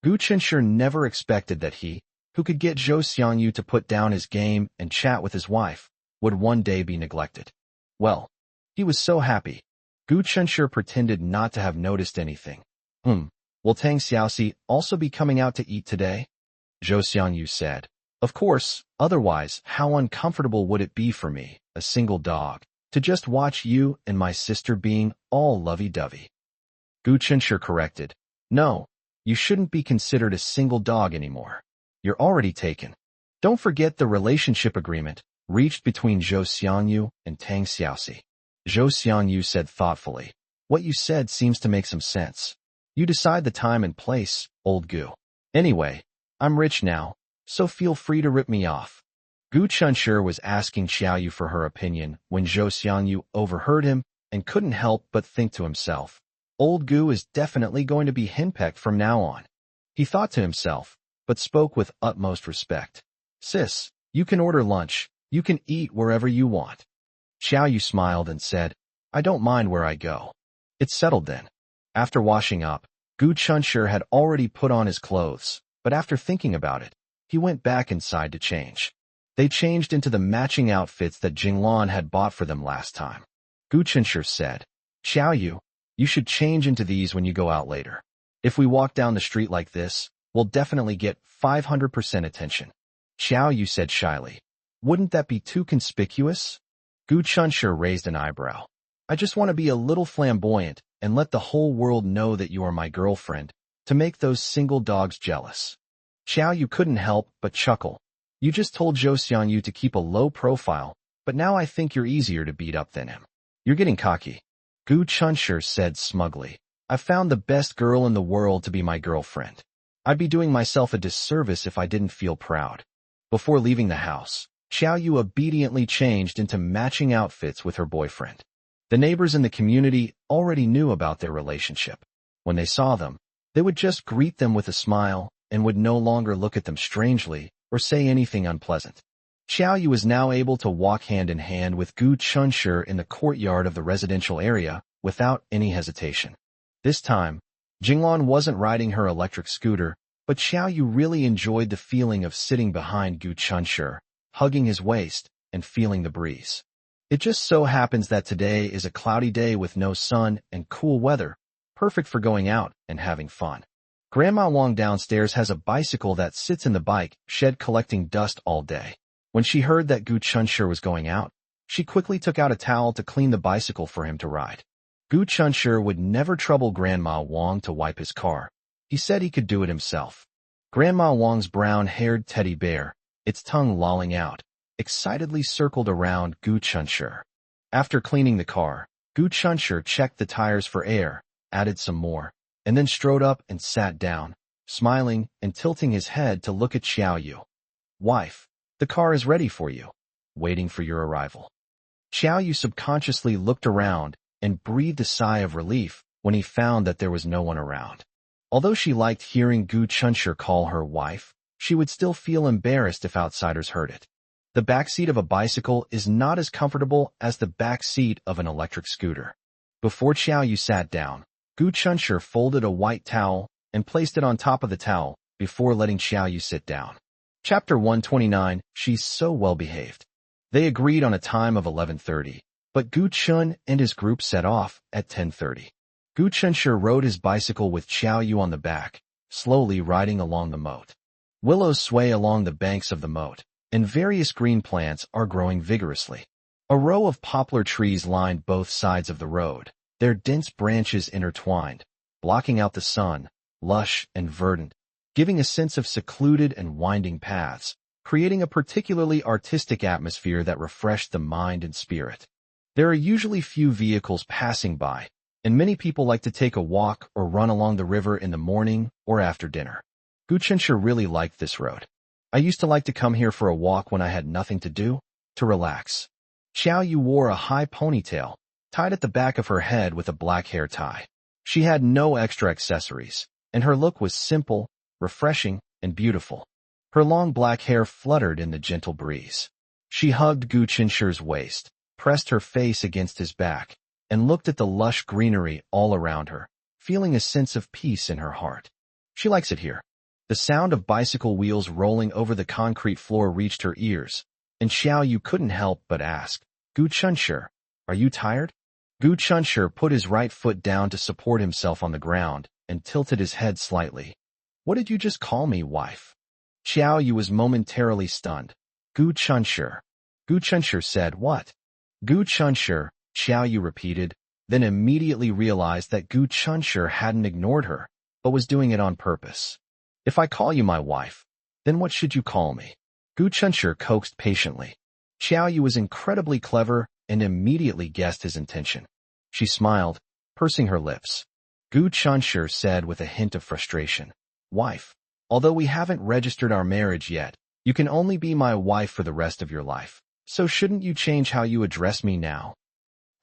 Gu Chunshi never expected that he, who could get Zhou Xiangyu to put down his game and chat with his wife, would one day be neglected. Well, he was so happy. Gu Chunshi pretended not to have noticed anything. Will Tang Xiaoxi also be coming out to eat today? Zhou Xiangyu said. Of course, otherwise, how uncomfortable would it be for me, a single dog, to just watch you and my sister being all lovey-dovey? Gu Chunshi corrected. No, you shouldn't be considered a single dog anymore. You're already taken. Don't forget the relationship agreement reached between Zhou Xiangyu and Tang Xiaoxi. Zhou Xiangyu said thoughtfully. What you said seems to make some sense. You decide the time and place, old Gu. Anyway, I'm rich now, so feel free to rip me off. Gu Chunshi was asking Xiaoyu for her opinion when Zhou Xiangyu overheard him and couldn't help but think to himself, Old Gu is definitely going to be henpecked from now on. He thought to himself, but spoke with utmost respect. Sis, you can order lunch. You can eat wherever you want. Xiaoyu smiled and said, I don't mind where I go. It's settled then. After washing up, Gu Chunshi had already put on his clothes, but after thinking about it, he went back inside to change. They changed into the matching outfits that Jinglan had bought for them last time. Gu Chunshi said, Xiaoyu, you should change into these when you go out later. If we walk down the street like this, we'll definitely get 500% attention. Xiaoyu said shyly. Wouldn't that be too conspicuous? Gu Chunshi raised an eyebrow. I just want to be a little flamboyant and let the whole world know that you are my girlfriend, to make those single dogs jealous. Xiaoyu couldn't help but chuckle. You just told Zhou Xiangyu to keep a low profile, but now I think you're easier to beat up than him. You're getting cocky. Gu Chunshi said smugly. I found the best girl in the world to be my girlfriend. I'd be doing myself a disservice if I didn't feel proud. Before leaving the house, Xiao Yu obediently changed into matching outfits with her boyfriend. The neighbors in the community already knew about their relationship. When they saw them, they would just greet them with a smile and would no longer look at them strangely or say anything unpleasant. Xiao Yu was now able to walk hand in hand with Gu Chunshi in the courtyard of the residential area without any hesitation. This time, Jinglan wasn't riding her electric scooter, but Xiao Yu really enjoyed the feeling of sitting behind Gu Chunshi, hugging his waist and feeling the breeze. It just so happens that today is a cloudy day with no sun and cool weather, perfect for going out and having fun. Grandma Wang downstairs has a bicycle that sits in the bike shed collecting dust all day. When she heard that Gu Chunshi was going out, she quickly took out a towel to clean the bicycle for him to ride. Gu Chunshi would never trouble Grandma Wang to wipe his car. He said he could do it himself. Grandma Wang's brown-haired teddy bear, its tongue lolling out, excitedly circled around Gu Chunshi. After cleaning the car, Gu Chunshi checked the tires for air, added some more, and then strode up and sat down, smiling and tilting his head to look at Xiao Yu. "Wife, the car is ready for you, waiting for your arrival." Xiao Yu subconsciously looked around and breathed a sigh of relief when he found that there was no one around. Although she liked hearing Gu Chunshi call her wife, she would still feel embarrassed if outsiders heard it. The backseat of a bicycle is not as comfortable as the back seat of an electric scooter. Before Xiao Yu sat down, Gu Chunshi folded a white towel and placed it on top of the towel before letting Xiao Yu sit down. Chapter 129, She's So Well Behaved. They agreed on a time of 11:30. But Gu Chun and his group set off at 10:30. Gu Chunshi rode his bicycle with Xiao Yu on the back, slowly riding along the moat. Willows sway along the banks of the moat, and various green plants are growing vigorously. A row of poplar trees lined both sides of the road, their dense branches intertwined, blocking out the sun, lush and verdant, giving a sense of secluded and winding paths, creating a particularly artistic atmosphere that refreshed the mind and spirit. There are usually few vehicles passing by, and many people like to take a walk or run along the river in the morning or after dinner. Gu Chunshi really liked this road. "I used to like to come here for a walk when I had nothing to do, to relax." Xiao Yu wore a high ponytail, tied at the back of her head with a black hair tie. She had no extra accessories, and her look was simple, refreshing, and beautiful. Her long black hair fluttered in the gentle breeze. She hugged Gu Chunshi's waist, pressed her face against his back, and looked at the lush greenery all around her, feeling a sense of peace in her heart. She likes it here. The sound of bicycle wheels rolling over the concrete floor reached her ears, and Xiao Yu couldn't help but ask, "Gu Chunshi, are you tired?" Gu Chunshi put his right foot down to support himself on the ground and tilted his head slightly. "What did you just call me, wife?" Xiao Yu was momentarily stunned. "Gu Chunshi." Gu Chunshi said, "What?" "Gu Chunshi," Xiao Yu repeated, then immediately realized that Gu Chunshi hadn't ignored her, but was doing it on purpose. "If I call you my wife, then what should you call me?" Gu Chunshi coaxed patiently. Xiao Yu was incredibly clever and immediately guessed his intention. She smiled, pursing her lips. Gu Chunshi said with a hint of frustration, "Wife, although we haven't registered our marriage yet, you can only be my wife for the rest of your life. So shouldn't you change how you address me now?"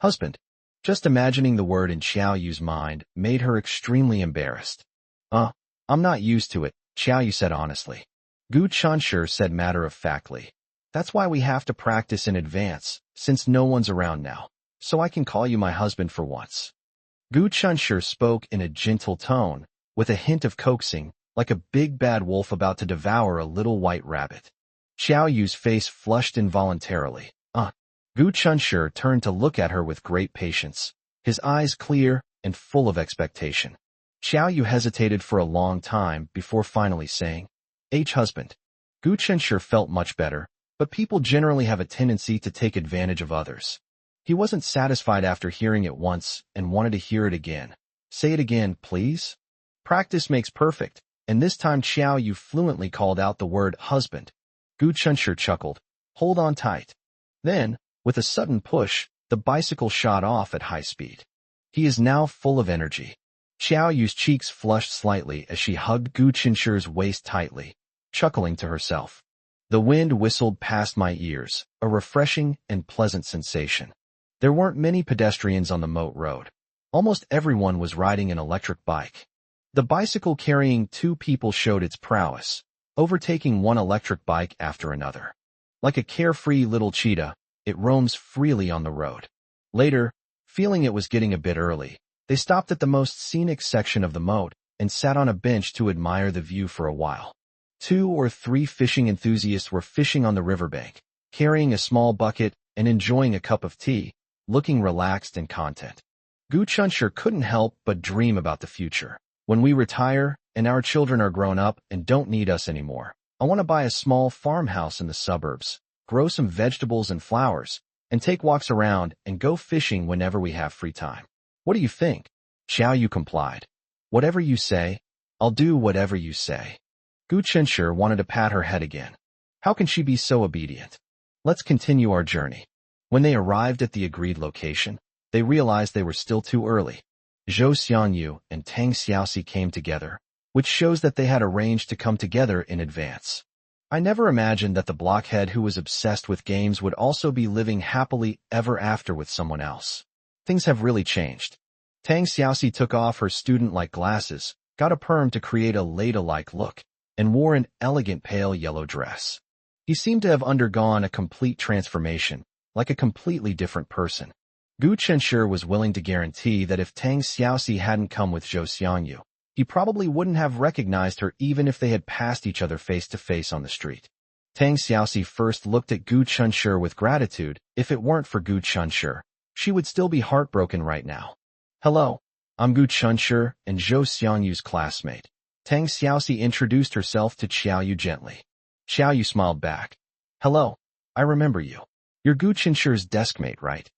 "Husband." Just imagining the word in Xiao Yu's mind made her extremely embarrassed. I'm not used to it," Xiao Yu said honestly. Gu Chunshi said matter-of-factly, "That's why we have to practice in advance, since no one's around now, so I can call you my husband for once." Gu Chunshi spoke in a gentle tone, with a hint of coaxing, like a big bad wolf about to devour a little white rabbit. Xiao Yu's face flushed involuntarily. Gu Chunshi turned to look at her with great patience, his eyes clear and full of expectation. Xiao Yu hesitated for a long time before finally saying, "Husband." Gu Chunshi felt much better, but people generally have a tendency to take advantage of others. He wasn't satisfied after hearing it once and wanted to hear it again. "Say it again, please." Practice makes perfect, and this time Xiao Yu fluently called out the word husband. Gu Chunshi chuckled. "Hold on tight." Then, with a sudden push, the bicycle shot off at high speed. He is now full of energy. Xiao Yu's cheeks flushed slightly as she hugged Gu Qinshi's waist tightly, chuckling to herself. The wind whistled past my ears, a refreshing and pleasant sensation. There weren't many pedestrians on the moat road. Almost everyone was riding an electric bike. The bicycle carrying 2 people showed its prowess, overtaking one electric bike after another. Like a carefree little cheetah, it roams freely on the road. Later, feeling it was getting a bit early, they stopped at the most scenic section of the moat and sat on a bench to admire the view for a while. 2 or 3 fishing enthusiasts were fishing on the riverbank, carrying a small bucket and enjoying a cup of tea, looking relaxed and content. Gu Chunshi couldn't help but dream about the future. When we retire and our children are grown up and don't need us anymore, I want to buy a small farmhouse in the suburbs, grow some vegetables and flowers, and take walks around and go fishing whenever we have free time. What do you think? Xiao Yu complied. Whatever you say, I'll do whatever you say. Gu Chunshi wanted to pat her head again. How can she be so obedient? Let's continue our journey. When they arrived at the agreed location, they realized they were still too early. Zhou Xiangyu and Tang Xiaoxi came together, which shows that they had arranged to come together in advance. I never imagined that the blockhead who was obsessed with games would also be living happily ever after with someone else. Things have really changed. Tang Xiaoxi took off her student-like glasses, got a perm to create a lady-like look, and wore an elegant pale yellow dress. He seemed to have undergone a complete transformation, like a completely different person. Gu Chunshi was willing to guarantee that if Tang Xiaoxi hadn't come with Zhou Xiangyu, he probably wouldn't have recognized her even if they had passed each other face to face on the street. Tang Xiaoxi first looked at Gu Chunshi with gratitude. If it weren't for Gu Chunshi, she would still be heartbroken right now. Hello, I'm Gu Chunshi and Zhou Xiangyu's classmate. Tang Xiaoxi introduced herself to Xiao Yu gently. Xiao Yu smiled back. Hello, I remember you. You're Gu Qinshi's deskmate, right?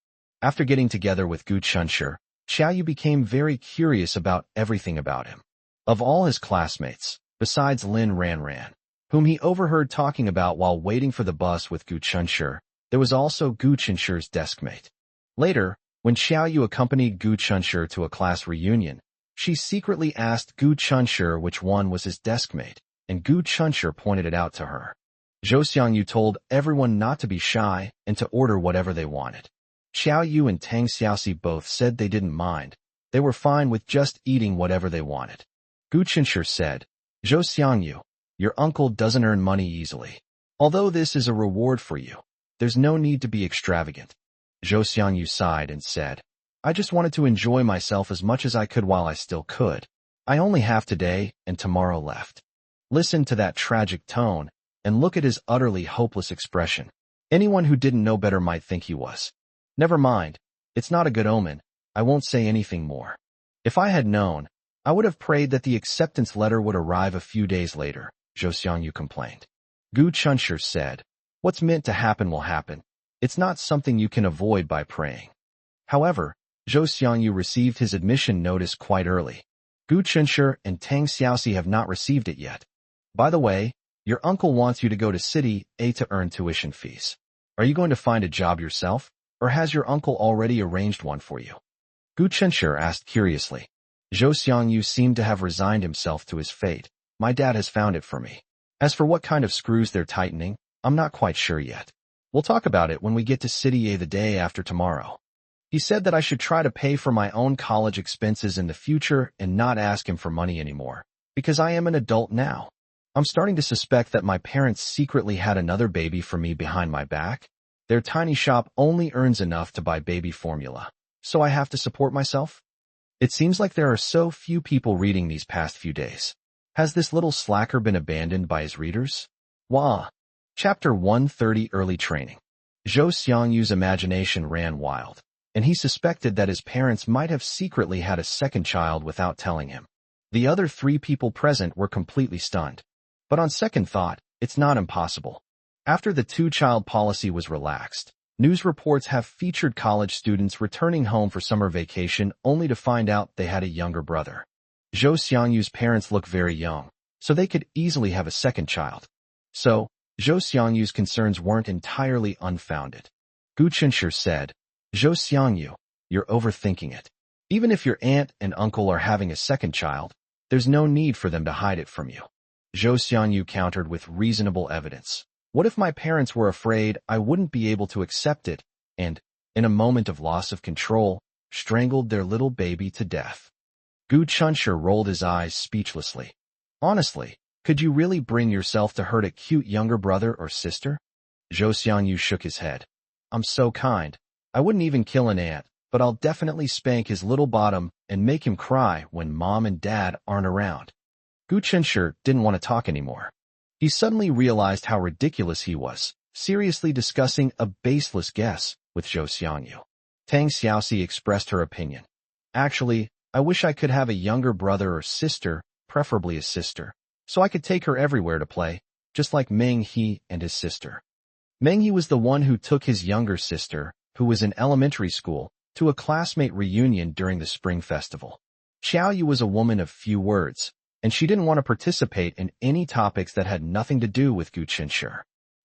After getting together with Gu Chunshi, Xiao Yu became very curious about everything about him. Of all his classmates, besides Lin Ran, whom he overheard talking about while waiting for the bus with Gu Chunshi, there was also Gu Qinshi's deskmate. Later, when Xiao Yu accompanied Gu Chunshi to a class reunion, she secretly asked Gu Chunshi which one was his deskmate, and Gu Chunshi pointed it out to her. Zhou Xiangyu told everyone not to be shy and to order whatever they wanted. Xiao Yu and Tang Xiaoxi both said they didn't mind. They were fine with just eating whatever they wanted. Gu Chunshi said, Zhou Xiangyu, your uncle doesn't earn money easily. Although this is a reward for you, there's no need to be extravagant. Zhou Xiangyu sighed and said, I just wanted to enjoy myself as much as I could while I still could. I only have today and tomorrow left. Listen to that tragic tone, and look at his utterly hopeless expression. Anyone who didn't know better might think he was. Never mind, it's not a good omen. I won't say anything more. If I had known, I would have prayed that the acceptance letter would arrive a few days later, Zhou Xiangyu complained. Gu Chunshi said, what's meant to happen will happen. It's not something you can avoid by praying. However, Zhou Xiangyu received his admission notice quite early. Gu Chunshi and Tang Xiaoxi have not received it yet. By the way, your uncle wants you to go to City A to earn tuition fees. Are you going to find a job yourself? Or has your uncle already arranged one for you? Gu Chunshi asked curiously. Zhou Xiangyu seemed to have resigned himself to his fate. My dad has found it for me. As for what kind of screws they're tightening, I'm not quite sure yet. We'll talk about it when we get to City A the day after tomorrow. He said that I should try to pay for my own college expenses in the future and not ask him for money anymore, because I am an adult now. I'm starting to suspect that my parents secretly had another baby for me behind my back. Their tiny shop only earns enough to buy baby formula, so I have to support myself? It seems like there are so few people reading these past few days. Has this little slacker been abandoned by his readers? Wah! Chapter 130 Early Training. Zhou Xiangyu's imagination ran wild, and he suspected that his parents might have secretly had a second child without telling him. The other 3 people present were completely stunned. But on second thought, it's not impossible. After the 2-child policy was relaxed, news reports have featured college students returning home for summer vacation only to find out they had a younger brother. Zhou Xiangyu's parents look very young, so they could easily have a second child. So, Zhou Xiangyu's concerns weren't entirely unfounded. Gu Chunshi said, Zhou Xiangyu, you're overthinking it. Even if your aunt and uncle are having a second child, there's no need for them to hide it from you. Zhou Xiangyu countered with reasonable evidence. What if my parents were afraid I wouldn't be able to accept it and, in a moment of loss of control, strangled their little baby to death? Gu Chunshi rolled his eyes speechlessly. Honestly, could you really bring yourself to hurt a cute younger brother or sister? Zhou Xiangyu shook his head. I'm so kind. I wouldn't even kill an ant, but I'll definitely spank his little bottom and make him cry when mom and dad aren't around. Gu Chunshi didn't want to talk anymore. He suddenly realized how ridiculous he was, seriously discussing a baseless guess with Zhou Xiangyu. Tang Xiaoxi expressed her opinion. Actually, I wish I could have a younger brother or sister, preferably a sister, so I could take her everywhere to play, just like Meng He and his sister. Meng He was the one who took his younger sister, who was in elementary school, to a classmate reunion during the spring festival. Xiao Yu was a woman of few words, and she didn't want to participate in any topics that had nothing to do with Gu Chunshi.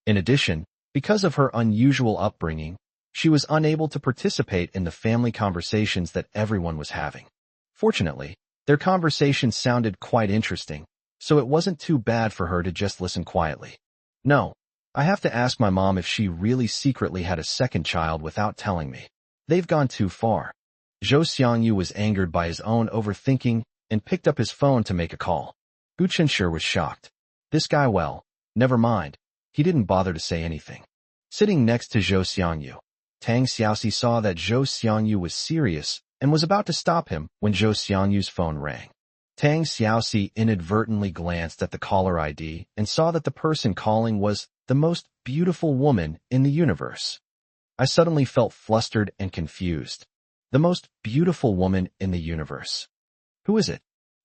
In addition, because of her unusual upbringing, she was unable to participate in the family conversations that everyone was having. Fortunately, their conversations sounded quite interesting, so it wasn't too bad for her to just listen quietly. No, I have to ask my mom if she really secretly had a second child without telling me. They've gone too far. Zhou Xiangyu was angered by his own overthinking and picked up his phone to make a call. Gu Chunshi was shocked. This guy, well, never mind. He didn't bother to say anything. Sitting next to Zhou Xiangyu, Tang Xiaoxi saw that Zhou Xiangyu was serious and was about to stop him when Zhou Xiangyu's phone rang. Tang Xiaoxi inadvertently glanced at the caller ID and saw that the person calling was the most beautiful woman in the universe. I suddenly felt flustered and confused. The most beautiful woman in the universe. Who is it?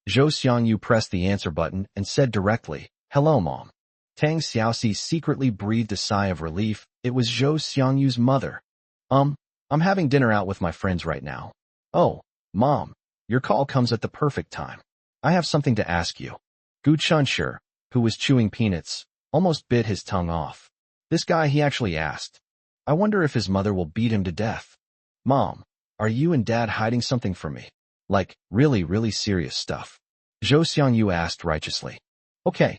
Zhou Xiangyu pressed the answer button and said directly, "Hello, Mom." Tang Xiaoxi secretly breathed a sigh of relief. It was Zhou Xiangyu's mother. I'm having dinner out with my friends right now. Oh, Mom, your call comes at the perfect time. I have something to ask you. Gu Chunshi, who was chewing peanuts, almost bit his tongue off. This guy, he actually asked. I wonder if his mother will beat him to death. Mom, are you and Dad hiding something from me? Like, really serious stuff. Zhou Xiangyu asked righteously. Okay,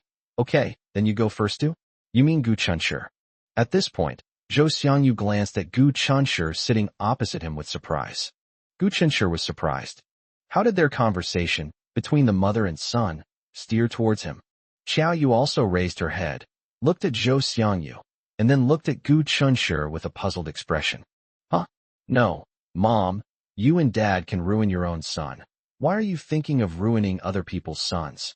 then you go first too? You mean Gu Chunshi? At this point, Zhou Xiangyu glanced at Gu Chunshi sitting opposite him with surprise. Gu Chunshi was surprised. How did their conversation, between the mother and son, steer towards him? Xiao Yu also raised her head, looked at Zhou Xiangyu, and then looked at Gu Chunshi with a puzzled expression. Huh? No, Mom, you and Dad can ruin your own son. Why are you thinking of ruining other people's sons?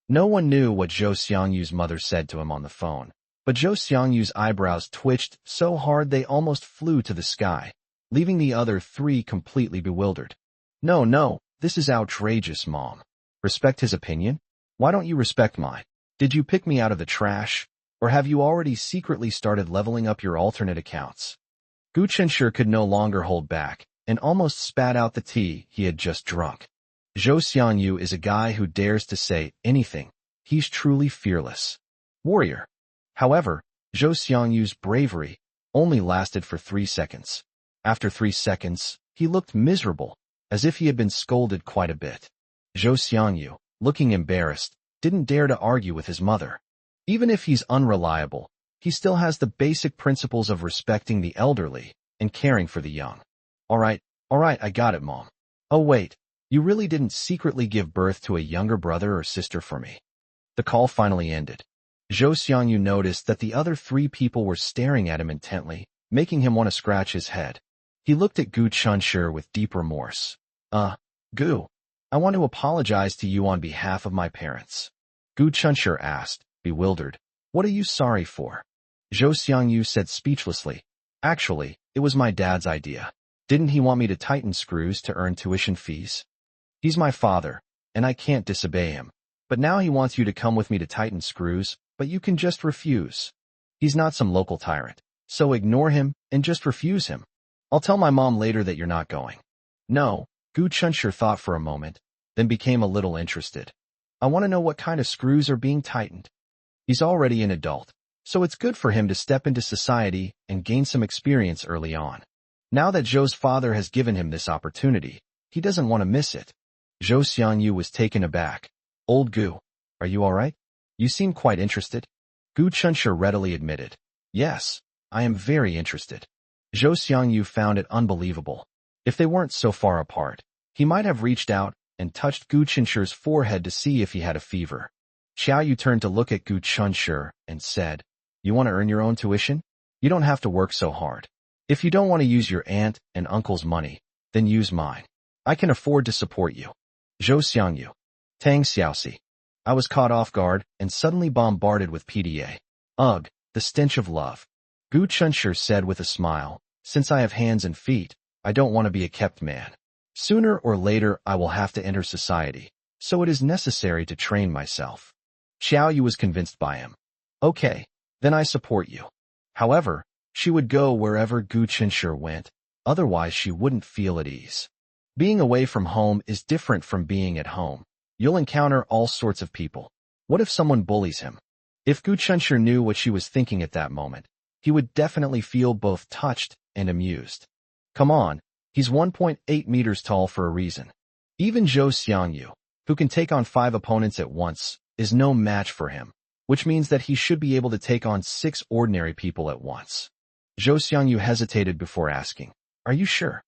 No one knew what Zhou Xiangyu's mother said to him on the phone, but Zhou Xiangyu's eyebrows twitched so hard they almost flew to the sky, leaving the other three completely bewildered. No, this is outrageous, Mom. Respect his opinion? Why don't you respect mine? Did you pick me out of the trash? Or have you already secretly started leveling up your alternate accounts? Gu Chunshi could no longer hold back, and almost spat out the tea he had just drunk. Zhou Xiangyu is a guy who dares to say anything. He's truly fearless. Warrior. However, Zhou Xiangyu's bravery only lasted for 3 seconds. After 3 seconds, he looked miserable, as if he had been scolded quite a bit. Zhou Xiangyu, looking embarrassed, didn't dare to argue with his mother. Even if he's unreliable, he still has the basic principles of respecting the elderly and caring for the young. All right, I got it, Mom. Oh wait, you really didn't secretly give birth to a younger brother or sister for me. The call finally ended. Zhou Xiangyu noticed that the other 3 people were staring at him intently, making him want to scratch his head. He looked at Gu Chunshi with deep remorse. Gu, I want to apologize to you on behalf of my parents. Gu Chunshi asked, bewildered. What are you sorry for? Zhou Xiangyu said speechlessly. Actually, it was my dad's idea. Didn't he want me to tighten screws to earn tuition fees? He's my father, and I can't disobey him. But now he wants you to come with me to tighten screws, but you can just refuse. He's not some local tyrant, so ignore him and just refuse him. I'll tell my mom later that you're not going. No, Gu Chunshi thought for a moment, then became a little interested. I want to know what kind of screws are being tightened. He's already an adult, so it's good for him to step into society and gain some experience early on. Now that Zhou's father has given him this opportunity, He doesn't want to miss it. Zhou Xiangyu was taken aback. Old Gu, are you all right? You seem quite interested. Gu Chunshi readily admitted. Yes, I am very interested. Zhou Xiangyu found it unbelievable. If they weren't so far apart, he might have reached out and touched Gu Chunshi's forehead to see if he had a fever. Xiaoyu turned to look at Gu Chunshi and said, You want to earn your own tuition? You don't have to work so hard. If you don't want to use your aunt and uncle's money, then use mine. I can afford to support you. Zhou Xiangyu. Tang Xiaoxi. I was caught off guard and suddenly bombarded with PDA. Ugh, the stench of love. Gu Chunshi said with a smile, Since I have hands and feet, I don't want to be a kept man. Sooner or later I will have to enter society, so it is necessary to train myself. Xiaoyu was convinced by him. Okay, then I support you. However, she would go wherever Gu Chunshi went, otherwise she wouldn't feel at ease. Being away from home is different from being at home. You'll encounter all sorts of people. What if someone bullies him? If Gu Chunshi knew what she was thinking at that moment, he would definitely feel both touched and amused. Come on, he's 1.8 meters tall for a reason. Even Zhou Xiangyu, who can take on 5 opponents at once, is no match for him, which means that he should be able to take on 6 ordinary people at once. Zhou Xiangyu hesitated before asking, Are you sure?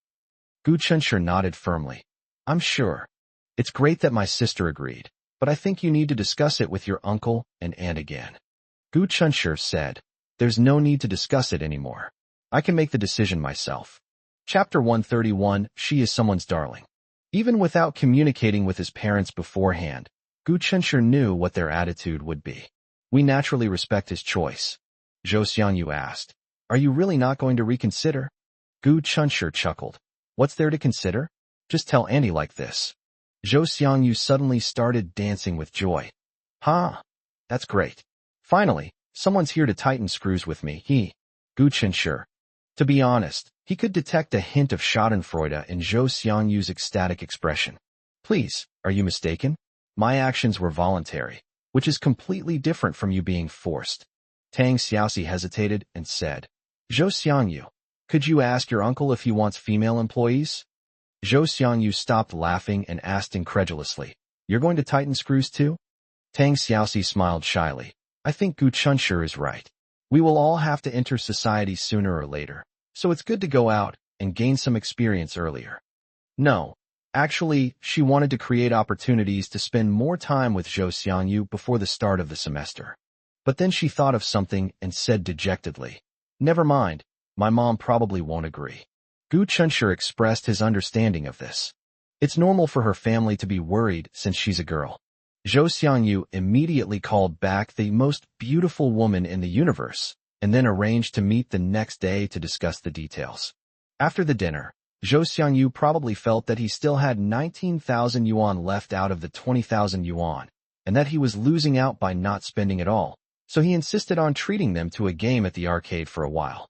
Gu Chunshi nodded firmly. I'm sure. It's great that my sister agreed, but I think you need to discuss it with your uncle and aunt again. Gu Chunshi said, There's no need to discuss it anymore. I can make the decision myself. Chapter 131, She is Someone's Darling. Even without communicating with his parents beforehand, Gu Chunshi knew what their attitude would be. We naturally respect his choice. Zhou Xiangyu asked, Are you really not going to reconsider? Gu Chunshi chuckled. What's there to consider? Just tell Auntie like this. Zhou Xiangyu suddenly started dancing with joy. Ha! That's great. Finally, someone's here to tighten screws with me. Gu Chunshi. To be honest, he could detect a hint of schadenfreude in Zhou Xiangyu's ecstatic expression. Please, are you mistaken? My actions were voluntary, which is completely different from you being forced. Tang Xiaoxi hesitated and said, Zhou Xiangyu, could you ask your uncle if he wants female employees? Zhou Xiangyu stopped laughing and asked incredulously, You're going to tighten screws too? Tang Xiaoxi smiled shyly. I think Gu Chunshi is right. We will all have to enter society sooner or later, so it's good to go out and gain some experience earlier. No, actually, she wanted to create opportunities to spend more time with Zhou Xiangyu before the start of the semester. But then she thought of something and said dejectedly, Never mind, my mom probably won't agree. Gu Chunshi expressed his understanding of this. It's normal for her family to be worried since she's a girl. Zhou Xiangyu immediately called back the most beautiful woman in the universe, and then arranged to meet the next day to discuss the details. After the dinner, Zhou Xiangyu probably felt that he still had 19,000 yuan left out of the 20,000 yuan, and that he was losing out by not spending it all, so he insisted on treating them to a game at the arcade for a while.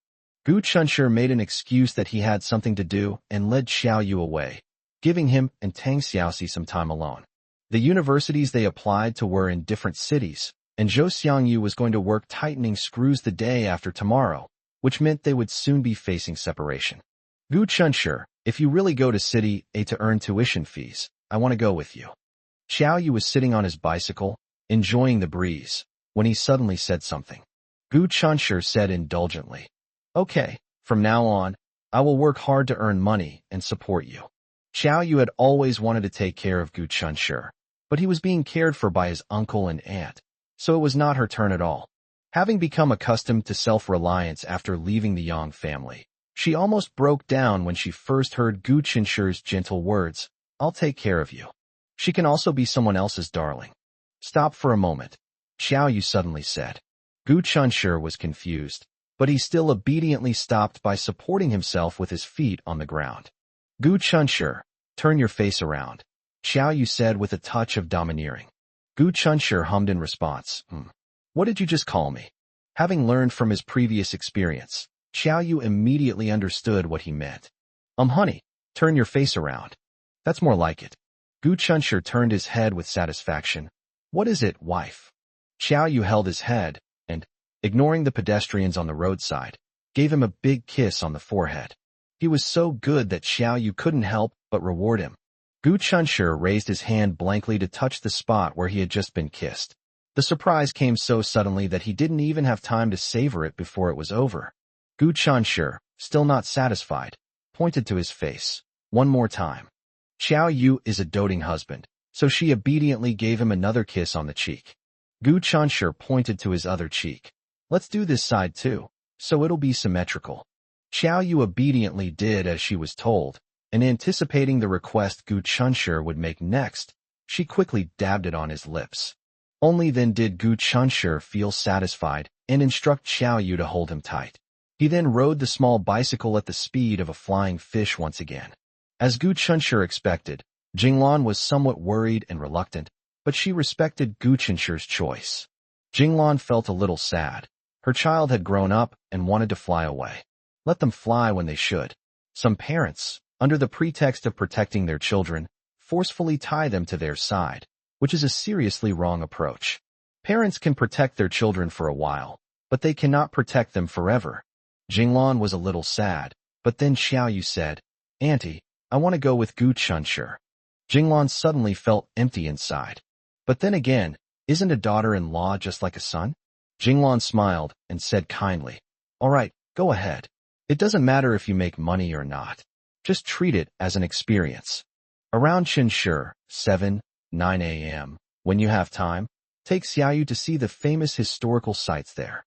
Gu Chunshi made an excuse that he had something to do and led Xiaoyu away, giving him and Tang Xiaoxi some time alone. The universities they applied to were in different cities, and Zhou Xiangyu was going to work tightening screws the day after tomorrow, which meant they would soon be facing separation. Gu Chunshi, if you really go to City A to earn tuition fees, I want to go with you. Xiaoyu was sitting on his bicycle, enjoying the breeze, when he suddenly said something. Gu Chunshi said indulgently, Okay, from now on, I will work hard to earn money and support you. Xiaoyu had always wanted to take care of Gu Chunshi, but he was being cared for by his uncle and aunt, so it was not her turn at all. Having become accustomed to self-reliance after leaving the Yang family, she almost broke down when she first heard Gu Chunshi's gentle words, I'll take care of you. She can also be someone else's darling. Stop for a moment, Xiaoyu suddenly said. Gu Chunshi was confused, but he still obediently stopped by supporting himself with his feet on the ground. Gu Chunshi, turn your face around, Xiaoyu said with a touch of domineering. Gu Chunshi hummed in response, What did you just call me? Having learned from his previous experience, Xiaoyu immediately understood what he meant. Honey, turn your face around. That's more like it. Gu Chunshi turned his head with satisfaction. What is it, wife? Xiaoyu held his head, and, ignoring the pedestrians on the roadside, gave him a big kiss on the forehead. He was so good that Xiaoyu couldn't help but reward him, Gu Chunshi raised his hand blankly to touch the spot where he had just been kissed. The surprise came so suddenly that he didn't even have time to savor it before it was over. Gu Chunshi, still not satisfied, pointed to his face. One more time. Xiao Yu is a doting husband, so she obediently gave him another kiss on the cheek. Gu Chunshi pointed to his other cheek. Let's do this side too, so it'll be symmetrical. Xiao Yu obediently did as she was told, and anticipating the request Gu Chunshi would make next, she quickly dabbed it on his lips. Only then did Gu Chunshi feel satisfied and instruct Xiao Yu to hold him tight. He then rode the small bicycle at the speed of a flying fish once again. As Gu Chunshi expected, Jinglan was somewhat worried and reluctant, but she respected Gu Chunshi's choice. Jinglan felt a little sad. Her child had grown up and wanted to fly away. Let them fly when they should. Some parents, under the pretext of protecting their children, forcefully tie them to their side, which is a seriously wrong approach. Parents can protect their children for a while, but they cannot protect them forever. Jinglan was a little sad, but then Xiao Yu said, "Auntie, I want to go with Gu Chunshi." Jinglan suddenly felt empty inside. But then again, isn't a daughter-in-law just like a son? Jinglan smiled and said kindly, "All right, go ahead. It doesn't matter if you make money or not. Just treat it as an experience." Around Chinshi, 7-9 a.m., when you have time, take Xiao Yu to see the famous historical sites there.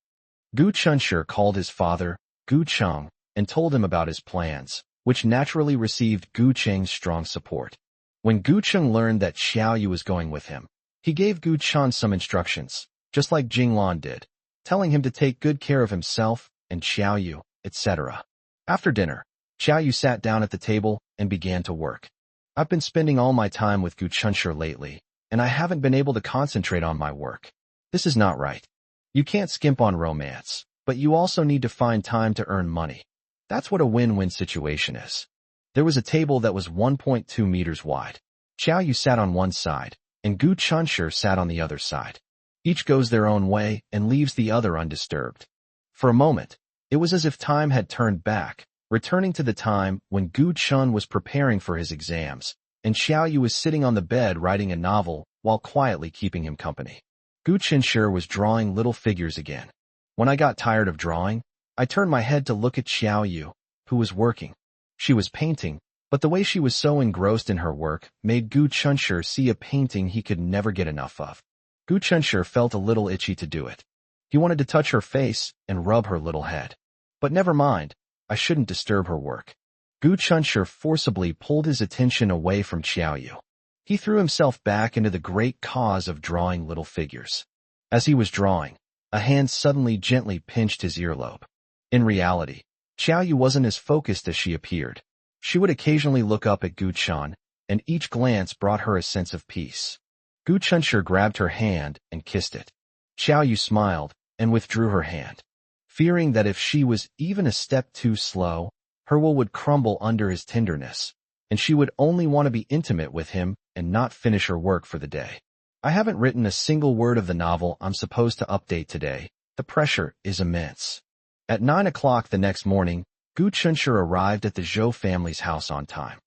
Gu Chunshi called his father, Gu Cheng, and told him about his plans, which naturally received Gu Cheng's strong support. When Gu Cheng learned that Xiao Yu was going with him, he gave Gu Cheng some instructions, just like Jinglan did, telling him to take good care of himself and Xiao Yu, etc. After dinner, Xiao Yu sat down at the table and began to work. "I've been spending all my time with Gu Chunshi lately, and I haven't been able to concentrate on my work. This is not right. You can't skimp on romance, but you also need to find time to earn money. That's what a win-win situation is." There was a table that was 1.2 meters wide. Xiao Yu sat on one side, and Gu Chunshi sat on the other side. Each goes their own way and leaves the other undisturbed. For a moment, it was as if time had turned back, returning to the time when Gu Chun was preparing for his exams, and Xiao Yu was sitting on the bed writing a novel while quietly keeping him company. Gu Chunshi was drawing little figures again. When I got tired of drawing, I turned my head to look at Xiao Yu, who was working. She was painting, but the way she was so engrossed in her work made Gu Chunshi see a painting he could never get enough of. Gu Chunshi felt a little itchy to do it. He wanted to touch her face and rub her little head. But never mind, I shouldn't disturb her work. Gu Chunshi forcibly pulled his attention away from Xiao Yu. He threw himself back into the great cause of drawing little figures. As he was drawing, a hand suddenly gently pinched his earlobe. In reality, Xiao Yu wasn't as focused as she appeared. She would occasionally look up at Gu Chun, and each glance brought her a sense of peace. Gu Chunshi grabbed her hand and kissed it. Xiao Yu smiled and withdrew her hand, fearing that if she was even a step too slow, her will would crumble under his tenderness, and she would only want to be intimate with him and not finish her work for the day. I haven't written a single word of the novel I'm supposed to update today. The pressure is immense. At 9 o'clock the next morning, Gu Chunshi arrived at the Zhou family's house on time.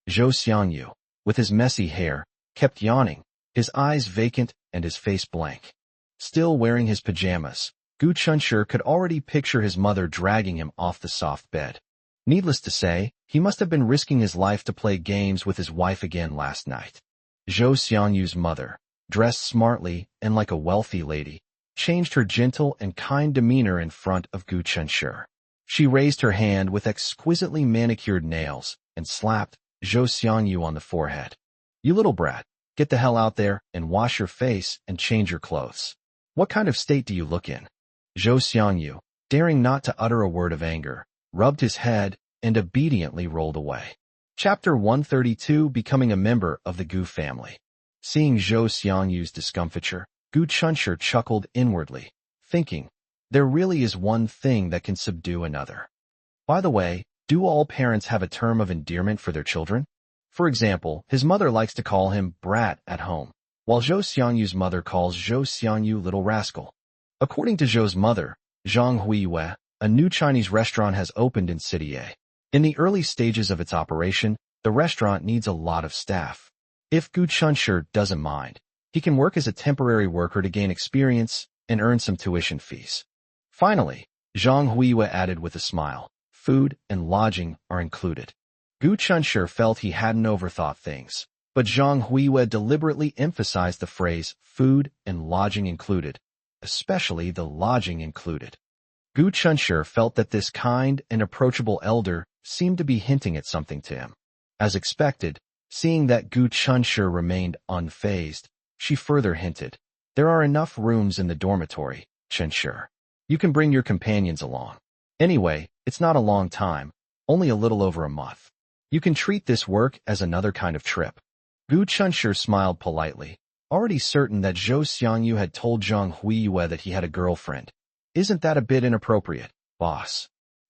Zhou Xiangyu, with his messy hair, kept yawning, his eyes vacant and his face blank. Still wearing his pajamas, Gu Chunshi could already picture his mother dragging him off the soft bed. Needless to say, he must have been risking his life to play games with his wife again last night. Zhou Xiangyu's mother, dressed smartly and like a wealthy lady, changed her gentle and kind demeanor in front of Gu Chunshi. She raised her hand with exquisitely manicured nails and slapped Zhou Xiangyu on the forehead. "You little brat, get the hell out there and wash your face and change your clothes. What kind of state do you look in?" Zhou Xiangyu, daring not to utter a word of anger, rubbed his head and obediently rolled away. Chapter 132, Becoming a Member of the Gu Family. Seeing Zhou Xiangyu's discomfiture, Gu Chunshi chuckled inwardly, thinking, there really is one thing that can subdue another. By the way, do all parents have a term of endearment for their children? For example, his mother likes to call him brat at home, while Zhou Xiangyu's mother calls Zhou Xiangyu little rascal. According to Zhou's mother, Zhang Huiyue, a new Chinese restaurant has opened in City A. In the early stages of its operation, The restaurant needs a lot of staff. If Gu Chunshur doesn't mind, he can work as a temporary worker to gain experience and earn some tuition fees. Finally, Zhang Huiwa added with a smile, food and lodging are included. Gu Chunshur felt he hadn't overthought things, but Zhang Huiwa deliberately emphasized the phrase food and lodging included, especially the lodging included. Gu Chunshur felt that this kind and approachable elder seemed to be hinting at something to him. As expected, seeing that Gu Chunshur remained unfazed, she further hinted, "There are enough rooms in the dormitory, Chunshur. You can bring your companions along. Anyway, it's not a long time, only a little over a month. You can treat this work as another kind of trip." Gu Chunshur smiled politely, already certain that Zhou Xiangyu had told Zhang Huiyue that he had a girlfriend. "Isn't that a bit inappropriate, boss?"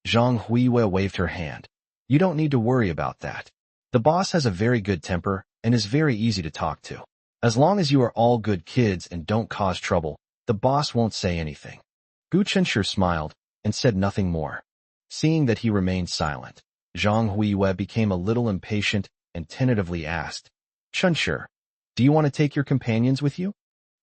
Zhang Huiyue waved her hand. "You don't need to worry about that. The boss has a very good temper and is very easy to talk to. As long as you are all good kids and don't cause trouble, the boss won't say anything." Gu Chunshur smiled and said nothing more. Seeing that he remained silent, Zhang Huiyue became a little impatient and tentatively asked, "Chunshur, do you want to take your companions with you?"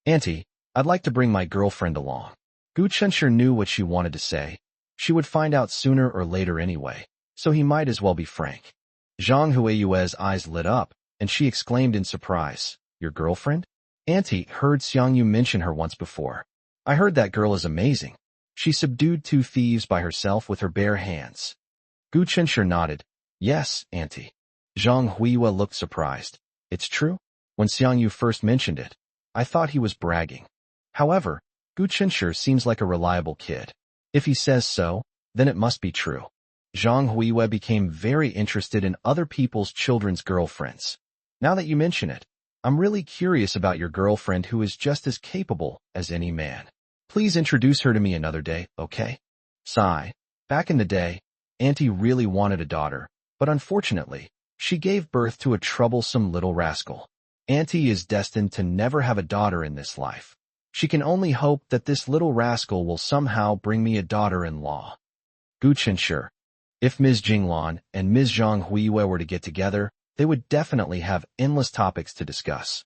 "Auntie, I'd like to bring my girlfriend along." Gu Chunshur knew what she wanted to say. She would find out sooner or later anyway, so he might as well be frank. Zhang Huiyue's eyes lit up, and she exclaimed in surprise, "Your girlfriend? Auntie, heard Xiangyu mention her once before. I heard that girl is amazing. She subdued 2 thieves by herself with her bare hands." Gu Chunshur nodded. "Yes, Auntie." Zhang Huiyue looked surprised. "It's true? When Xiangyu first mentioned it, I thought he was bragging. However, Gu Chunshur seems like a reliable kid. If he says so, then it must be true." Zhang Huiyue became very interested in other people's children's girlfriends. "Now that you mention it, I'm really curious about your girlfriend who is just as capable as any man. Please introduce her to me another day, okay?" Sigh. Back in the day, Auntie really wanted a daughter, but unfortunately, she gave birth to a troublesome little rascal. Auntie is destined to never have a daughter in this life. She can only hope that this little rascal will somehow bring me a daughter-in-law. Gu Chunshur. If Ms. Jinglan and Ms. Zhang Huiyue were to get together, they would definitely have endless topics to discuss.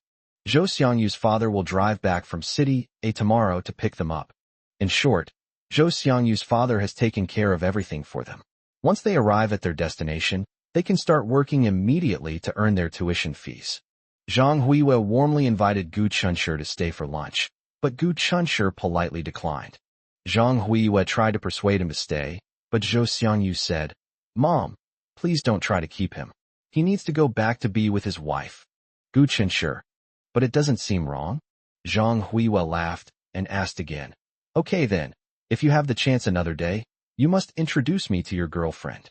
Zhou Xiangyu's father will drive back from City A tomorrow to pick them up. In short, Zhou Xiangyu's father has taken care of everything for them. Once they arrive at their destination, they can start working immediately to earn their tuition fees. Zhang Huiyue warmly invited Gu Chunshur to stay for lunch, but Gu Chunshur politely declined. Zhang Huiyue tried to persuade him to stay, but Zhou Xiangyu said, "Mom, please don't try to keep him. He needs to go back to be with his wife." Gu Chunshur. "But it doesn't seem wrong?" Zhang Huiyue laughed and asked again. "Okay then, if you have the chance another day, you must introduce me to your girlfriend."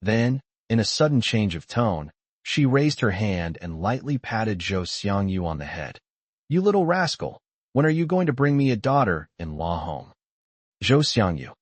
Then, in a sudden change of tone, she raised her hand and lightly patted Zhou Xiangyu on the head. "You little rascal, when are you going to bring me a daughter-in-law home?" Zhou Xiangyu.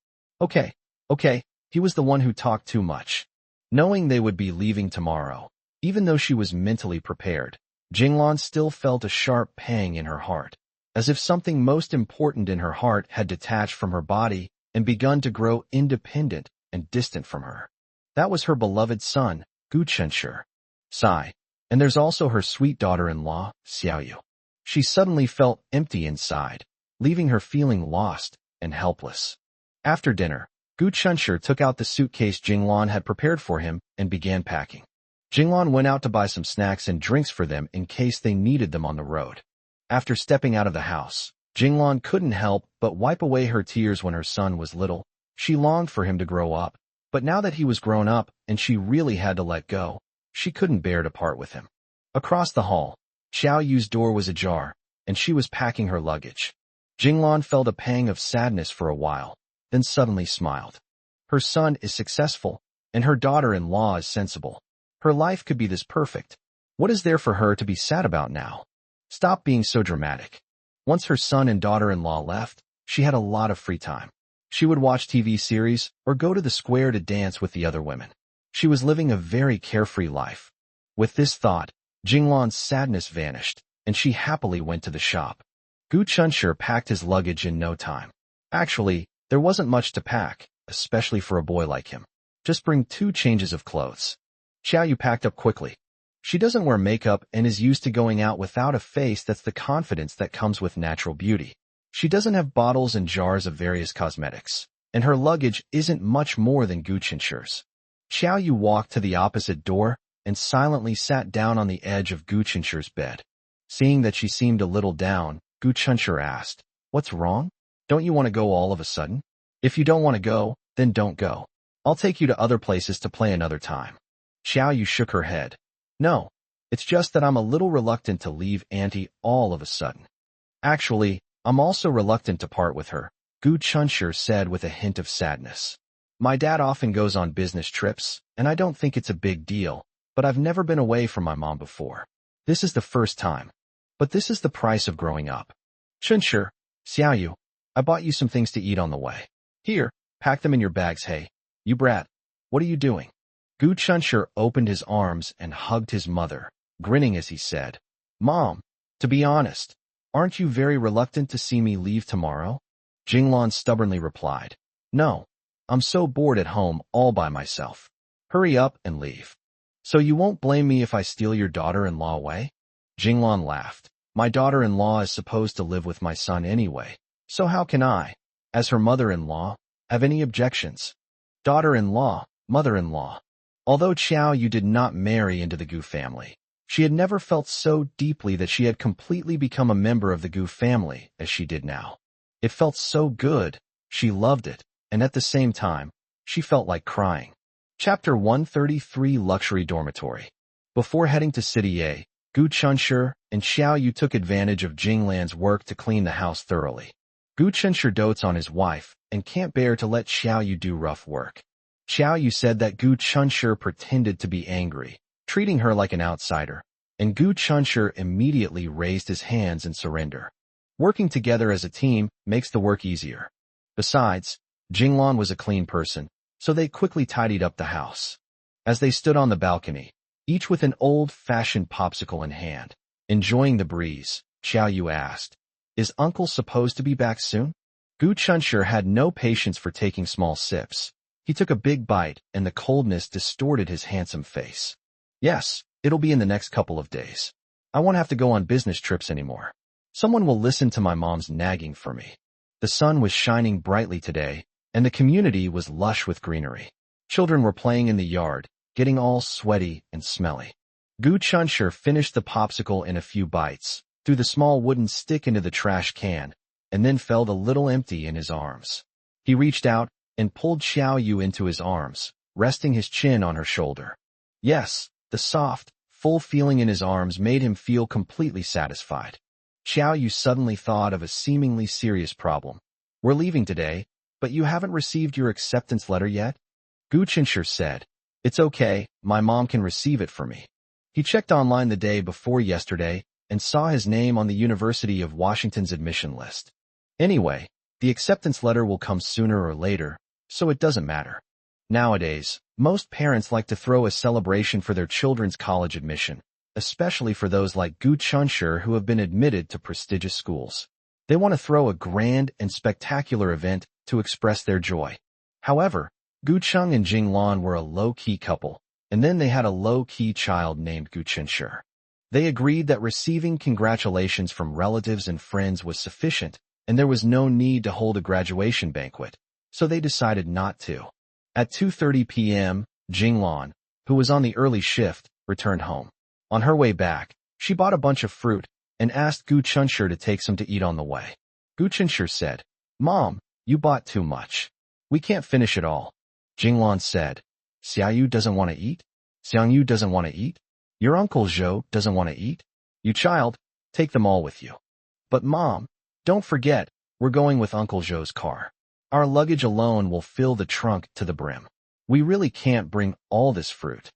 Okay, he was the one who talked too much. Knowing they would be leaving tomorrow, even though she was mentally prepared, Jinglan still felt a sharp pang in her heart, as if something most important in her heart had detached from her body and begun to grow independent and distant from her. That was her beloved son, Gu Chunshur. Sigh. And there's also her sweet daughter-in-law, Xiaoyu. She suddenly felt empty inside, leaving her feeling lost and helpless. After dinner, Gu Chunshur took out the suitcase Jinglan had prepared for him and began packing. Jinglan went out to buy some snacks and drinks for them in case they needed them on the road. After stepping out of the house, Jinglan couldn't help but wipe away her tears when her son was little. She longed for him to grow up, but now that he was grown up and she really had to let go, she couldn't bear to part with him. Across the hall, Xiao Yu's door was ajar, and she was packing her luggage. Jinglan felt a pang of sadness for a while, then suddenly smiled. Her son is successful, and her daughter-in-law is sensible. Her life could be this perfect. What is there for her to be sad about now? Stop being so dramatic. Once her son and daughter-in-law left, she had a lot of free time. She would watch TV series or go to the square to dance with the other women. She was living a very carefree life. With this thought, Jinglan's sadness vanished, and she happily went to the shop. Gu Chunshur packed his luggage in no time. Actually, there wasn't much to pack, especially for a boy like him. Just bring 2 changes of clothes. Xiaoyu packed up quickly. She doesn't wear makeup and is used to going out without a face that's the confidence that comes with natural beauty. She doesn't have bottles and jars of various cosmetics, and her luggage isn't much more than Gu Qinshi's. Xiaoyu walked to the opposite door and silently sat down on the edge of Gu Qinshi's bed. Seeing that she seemed a little down, Gu Qinshi asked, "What's wrong? Don't you want to go all of a sudden? If you don't want to go, then don't go. I'll take you to other places to play another time." Xiaoyu shook her head. "No, it's just that I'm a little reluctant to leave Auntie all of a sudden. Actually, I'm also reluctant to part with her," Gu Qinshi said with a hint of sadness. "My dad often goes on business trips, and I don't think it's a big deal, but I've never been away from my mom before. This is the first time. But this is the price of growing up. Qinshi, Xiaoyu, I bought you some things to eat on the way. Here, pack them in your bags. Hey, you brat, what are you doing?" Gu Qinshi opened his arms and hugged his mother, grinning as he said, "Mom, to be honest, aren't you very reluctant to see me leave tomorrow?" Jinglan stubbornly replied, "No, I'm so bored at home all by myself. Hurry up and leave. So you won't blame me if I steal your daughter-in-law away?" Jinglan laughed. "My daughter-in-law is supposed to live with my son anyway, so how can I, as her mother-in-law, have any objections? Daughter-in-law, mother-in-law." Although Xiaoyu did not marry into the Gu family, she had never felt so deeply that she had completely become a member of the Gu family as she did now. It felt so good, she loved it, and at the same time, she felt like crying. Chapter 133 Luxury Dormitory. Before heading to City A, Gu Qinshi and Xiaoyu took advantage of Jinglan's work to clean the house thoroughly. Gu Qinshi dotes on his wife and can't bear to let Xiaoyu do rough work. Xiaoyu said that Gu Qinshi pretended to be angry, treating her like an outsider, and Gu Qinshi immediately raised his hands in surrender. Working together as a team makes the work easier. Besides, Jinglan was a clean person, so they quickly tidied up the house. As they stood on the balcony, each with an old-fashioned popsicle in hand, enjoying the breeze, Xiaoyu asked, "Is Uncle supposed to be back soon?" Gu Qinshi had no patience for taking small sips. He took a big bite, and the coldness distorted his handsome face. "Yes, it'll be in the next couple of days. I won't have to go on business trips anymore. Someone will listen to my mom's nagging for me." The sun was shining brightly today, and the community was lush with greenery. Children were playing in the yard, getting all sweaty and smelly. Gu Qinshi finished the popsicle in a few bites, threw the small wooden stick into the trash can, and then felt a little empty in his arms. He reached out and pulled Xiaoyu into his arms, resting his chin on her shoulder. Yes, the soft, full feeling in his arms made him feel completely satisfied. Xiaoyu suddenly thought of a seemingly serious problem. "We're leaving today, but you haven't received your acceptance letter yet?" Gu Qinshi said, "It's okay, my mom can receive it for me." He checked online the day before yesterday and saw his name on the University of Washington's admission list. Anyway, the acceptance letter will come sooner or later, so it doesn't matter. Nowadays, most parents like to throw a celebration for their children's college admission, especially for those like Gu Qinshi who have been admitted to prestigious schools. They want to throw a grand and spectacular event to express their joy. However, Gu Cheng and Jinglan were a low-key couple, and then they had a low-key child named Gu Qinshi. They agreed that receiving congratulations from relatives and friends was sufficient, and there was no need to hold a graduation banquet, so they decided not to. At 2:30 p.m., Jinglan, who was on the early shift, returned home. On her way back, she bought a bunch of fruit and asked Gu Qinshi to take some to eat on the way. Gu Qinshi said, "Mom, you bought too much. We can't finish it all." Jinglan said, "Xiaoyu doesn't want to eat? Xiaoyu doesn't want to eat? Your Uncle Zhou doesn't want to eat? You child, take them all with you." "But Mom, don't forget, we're going with Uncle Zhou's car. Our luggage alone will fill the trunk to the brim. We really can't bring all this fruit."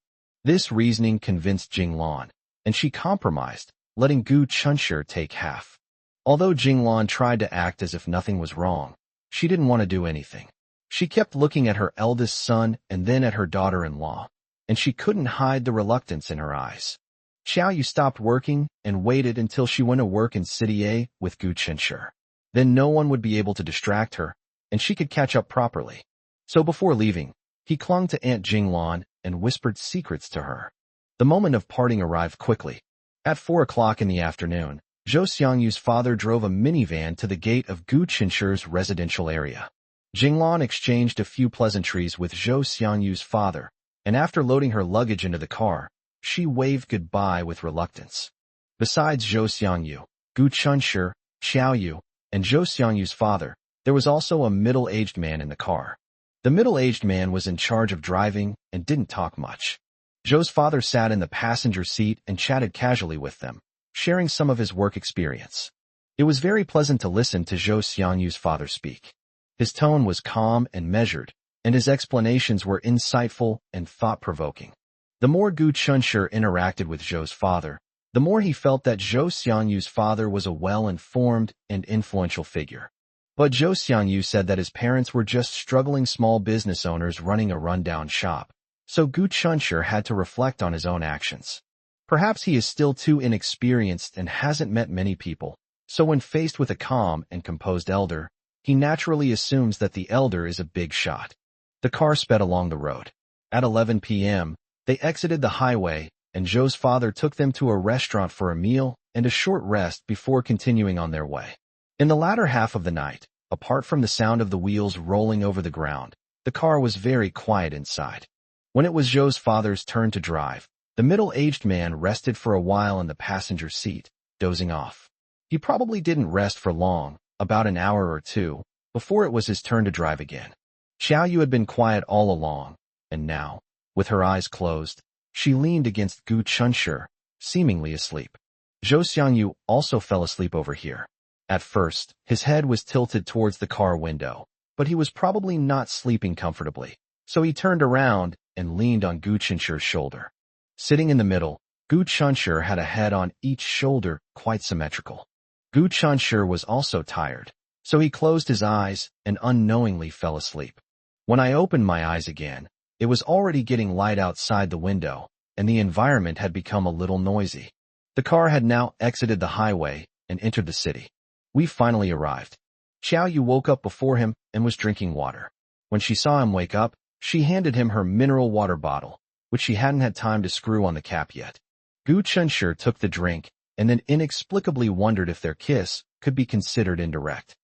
This reasoning convinced Jinglan, and she compromised, letting Gu Qinshi take half. Although Jinglan tried to act as if nothing was wrong, she didn't want to do anything. She kept looking at her eldest son and then at her daughter-in-law, and she couldn't hide the reluctance in her eyes. Xiaoyu stopped working and waited until she went to work in City A with Gu Qinshi. Then no one would be able to distract her, and she could catch up properly. So before leaving, he clung to Aunt Jinglan and whispered secrets to her. The moment of parting arrived quickly. At 4 o'clock in the afternoon, Zhou Xiangyu's father drove a minivan to the gate of Gu Qinshi's residential area. Jinglan exchanged a few pleasantries with Zhou Xiangyu's father, and after loading her luggage into the car, she waved goodbye with reluctance. Besides Zhou Xiangyu, Gu Qinshi, Xiaoyu, and Zhou Xiangyu's father, there was also a middle-aged man in the car. The middle-aged man was in charge of driving and didn't talk much. Zhou's father sat in the passenger seat and chatted casually with them, sharing some of his work experience. It was very pleasant to listen to Zhou Xiangyu's father speak. His tone was calm and measured, and his explanations were insightful and thought-provoking. The more Gu Qinshi interacted with Zhou's father, the more he felt that Zhou Xiangyu's father was a well-informed and influential figure. But Zhou Xiangyu said that his parents were just struggling small business owners running a rundown shop, so Gu Qinshi had to reflect on his own actions. Perhaps he is still too inexperienced and hasn't met many people, so when faced with a calm and composed elder, he naturally assumes that the elder is a big shot. The car sped along the road. At 11 p.m., they exited the highway, and Zhou's father took them to a restaurant for a meal and a short rest before continuing on their way. In the latter half of the night, apart from the sound of the wheels rolling over the ground, the car was very quiet inside. When it was Zhou's father's turn to drive, the middle-aged man rested for a while in the passenger seat, dozing off. He probably didn't rest for long, about an hour or two, before it was his turn to drive again. Xiaoyu had been quiet all along, and now, with her eyes closed, she leaned against Gu Qinshi, seemingly asleep. Zhou Xiangyu also fell asleep over here. At first, his head was tilted towards the car window, but he was probably not sleeping comfortably, so he turned around and leaned on Gu Qinshi's shoulder. Sitting in the middle, Gu Qinshi had a head on each shoulder, quite symmetrical. Gu Qinshi was also tired, so he closed his eyes and unknowingly fell asleep. When I opened my eyes again, it was already getting light outside the window, and the environment had become a little noisy. The car had now exited the highway and entered the city. We finally arrived. Xiaoyu woke up before him and was drinking water. When she saw him wake up, she handed him her mineral water bottle, which she hadn't had time to screw on the cap yet. Gu Qinshi took the drink and then inexplicably wondered if their kiss could be considered indirect.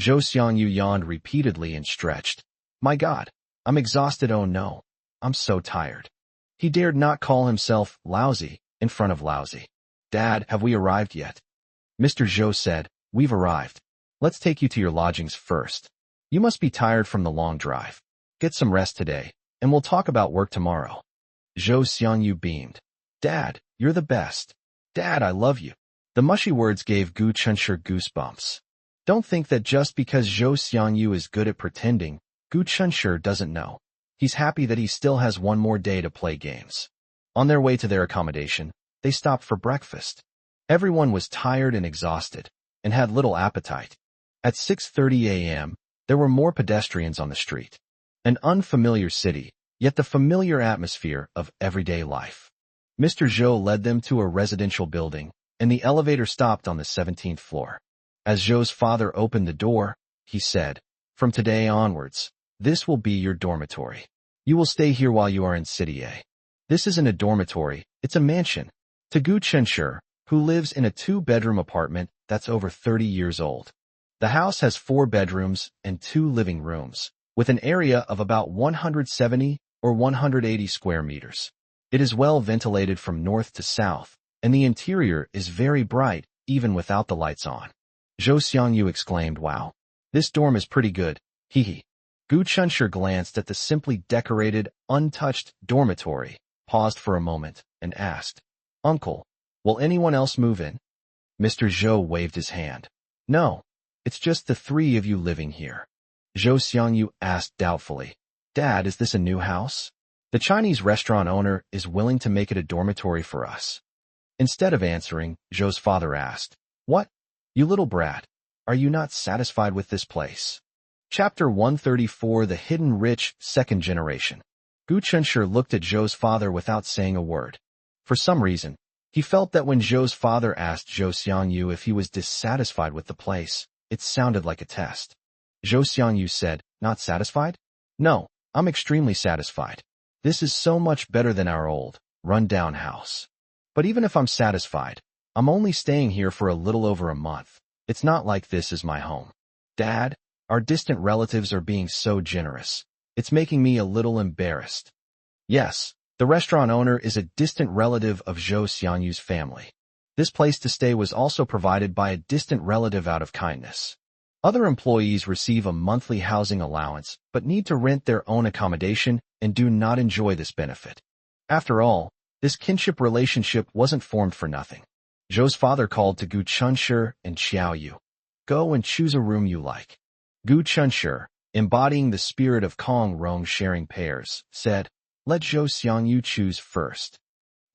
Zhou Xiangyu yawned repeatedly and stretched. My God, I'm exhausted. Oh no, I'm so tired. He dared not call himself lousy in front of lousy. Dad, have we arrived yet? Mr. Zhou said, We've arrived. Let's take you to your lodgings first. You must be tired from the long drive. Get some rest today, and we'll talk about work tomorrow. Zhou Xiangyu beamed. Dad, you're the best. Dad, I love you. The mushy words gave Gu Qinshi goosebumps. Don't think that just because Zhou Xiangyu is good at pretending, Gu Qinshi doesn't know. He's happy that he still has one more day to play games. On their way to their accommodation, they stopped for breakfast. Everyone was tired and exhausted, and had little appetite. At 6:30 a.m., there were more pedestrians on the street. An unfamiliar city, yet the familiar atmosphere of everyday life. Mr. Zhou led them to a residential building, and the elevator stopped on the 17th floor. As Zhou's father opened the door, he said, From today onwards, this will be your dormitory. You will stay here while you are in City A. This isn't a dormitory, it's a mansion. To Gu Qinshi, who lives in a 2-bedroom apartment that's over 30 years old. The house has 4 bedrooms and 2 living rooms, with an area of about 170 or 180 square meters. It is well ventilated from north to south, and the interior is very bright, even without the lights on. Zhou Xiangyu exclaimed, Wow, this dorm is pretty good, hee. Gu Qinshi glanced at the simply decorated, untouched dormitory, paused for a moment, and asked, Uncle, will anyone else move in? Mr. Zhou waved his hand. No, it's just the 3 of you living here. Zhou Xiangyu asked doubtfully, Dad, is this a new house? The Chinese restaurant owner is willing to make it a dormitory for us. Instead of answering, Zhou's father asked, What? You little brat, are you not satisfied with this place? Chapter 134, The Hidden Rich, Second Generation. Gu Qinshi looked at Zhou's father without saying a word. For some reason, he felt that when Zhou's father asked Zhou Xiangyu if he was dissatisfied with the place, it sounded like a test. Zhou Xiangyu said, Not satisfied? No, I'm extremely satisfied. This is so much better than our old, run-down house. But even if I'm satisfied, I'm only staying here for a little over a month. It's not like this is my home. Dad, our distant relatives are being so generous. It's making me a little embarrassed. Yes, the restaurant owner is a distant relative of Zhou Xiangyu's family. This place to stay was also provided by a distant relative out of kindness. Other employees receive a monthly housing allowance but need to rent their own accommodation and do not enjoy this benefit. After all, this kinship relationship wasn't formed for nothing. Zhou's father called to Gu Chunshi and Xiao Yu. Go and choose a room you like. Gu Chunshi, embodying the spirit of Kong Rong sharing pairs, said, let Zhou Xiangyu choose first.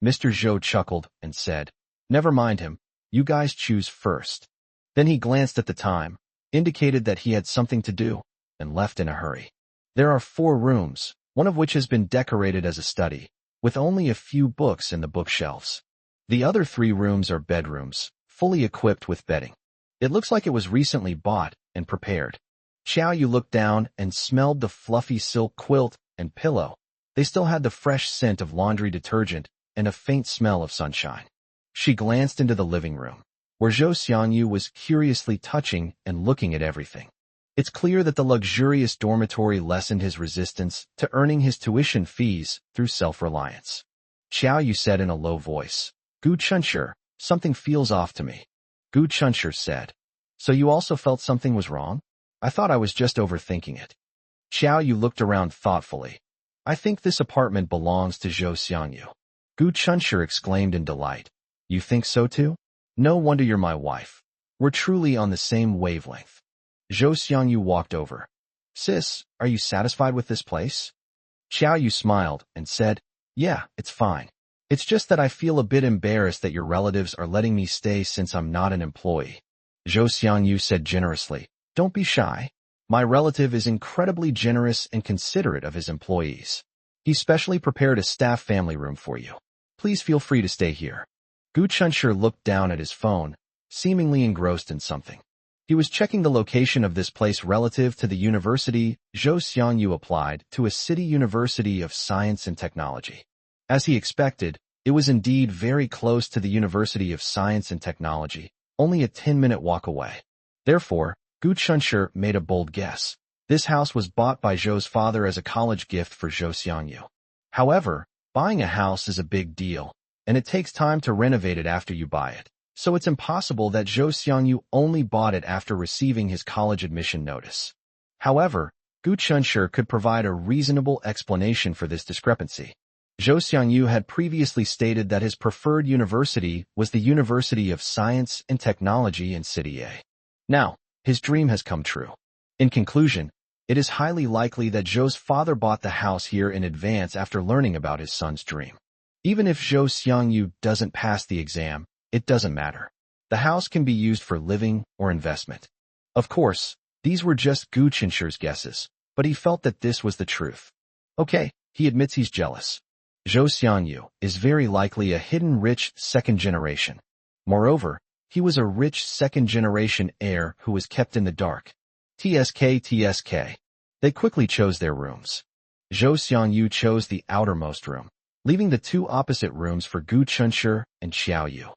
Mr. Zhou chuckled and said, never mind him, you guys choose first. Then he glanced at the time, indicated that he had something to do, and left in a hurry. There are 4 rooms, one of which has been decorated as a study, with only a few books in the bookshelves. The other 3 rooms are bedrooms, fully equipped with bedding. It looks like it was recently bought and prepared. Xiao Yu looked down and smelled the fluffy silk quilt and pillow. They still had the fresh scent of laundry detergent and a faint smell of sunshine. She glanced into the living room, where Zhou Xiangyu was curiously touching and looking at everything. It's clear that the luxurious dormitory lessened his resistance to earning his tuition fees through self-reliance. Xiao Yu said in a low voice, Gu Chunshi, something feels off to me. Gu Chunshi said, so you also felt something was wrong? I thought I was just overthinking it. Xiao Yu looked around thoughtfully. I think this apartment belongs to Zhou Xiangyu. Gu Chunshi exclaimed in delight. You think so too? No wonder you're my wife. We're truly on the same wavelength. Zhou Xiangyu walked over. Sis, are you satisfied with this place? Xiao Yu smiled and said, yeah, it's fine. It's just that I feel a bit embarrassed that your relatives are letting me stay since I'm not an employee. Zhou Xiangyu said generously, don't be shy. My relative is incredibly generous and considerate of his employees. He specially prepared a staff family room for you. Please feel free to stay here. Gu Chunshi looked down at his phone, seemingly engrossed in something. He was checking the location of this place relative to the university Zhou Xiangyu applied to a city university of science and technology. As he expected, it was indeed very close to the University of Science and Technology, only a 10-minute walk away. Therefore, Gu Chunshi made a bold guess. This house was bought by Zhou's father as a college gift for Zhou Xiangyu. However, buying a house is a big deal, and it takes time to renovate it after you buy it. So it's impossible that Zhou Xiangyu only bought it after receiving his college admission notice. However, Gu Chunshi could provide a reasonable explanation for this discrepancy. Zhou Xiangyu had previously stated that his preferred university was the University of Science and Technology in City A. Now, his dream has come true. In conclusion, it is highly likely that Zhou's father bought the house here in advance after learning about his son's dream. Even if Zhou Xiangyu doesn't pass the exam, it doesn't matter. The house can be used for living or investment. Of course, these were just Gu Chunshi's guesses, but he felt that this was the truth. Okay, he admits he's jealous. Zhou Xiangyu is very likely a hidden rich second generation. Moreover, he was a rich second-generation heir who was kept in the dark. TSK. They quickly chose their rooms. Zhou Xiangyu chose the outermost room, leaving the 2 opposite rooms for Gu Chunshi and Xiao Yu.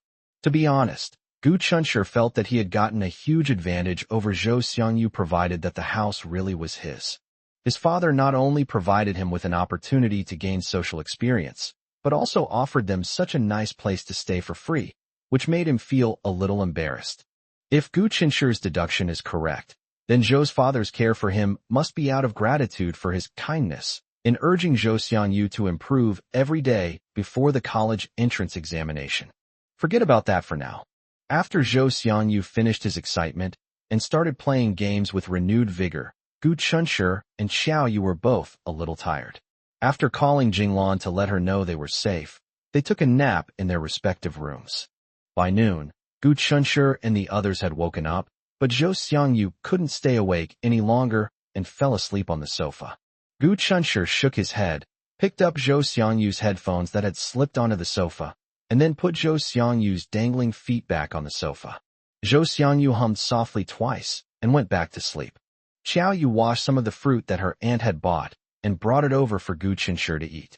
To be honest, Gu Chunshi felt that he had gotten a huge advantage over Zhou Xiangyu provided that the house really was his. His father not only provided him with an opportunity to gain social experience, but also offered them such a nice place to stay for free, which made him feel a little embarrassed. If Gu Chunshi's deduction is correct, then Zhou's father's care for him must be out of gratitude for his kindness in urging Zhou Xiangyu to improve every day before the college entrance examination. Forget about that for now. After Zhou Xiangyu finished his excitement and started playing games with renewed vigor, Gu Chunshi and Xiao Yu were both a little tired. After calling Jinglan to let her know they were safe, they took a nap in their respective rooms. By noon, Gu Chunshi and the others had woken up, but Zhou Xiangyu couldn't stay awake any longer and fell asleep on the sofa. Gu Chunshi shook his head, picked up Zhou Xiangyu's headphones that had slipped onto the sofa, and then put Zhou Xiangyu's dangling feet back on the sofa. Zhou Xiangyu hummed softly twice and went back to sleep. Xiao Yu washed some of the fruit that her aunt had bought and brought it over for Gu Chunshi to eat.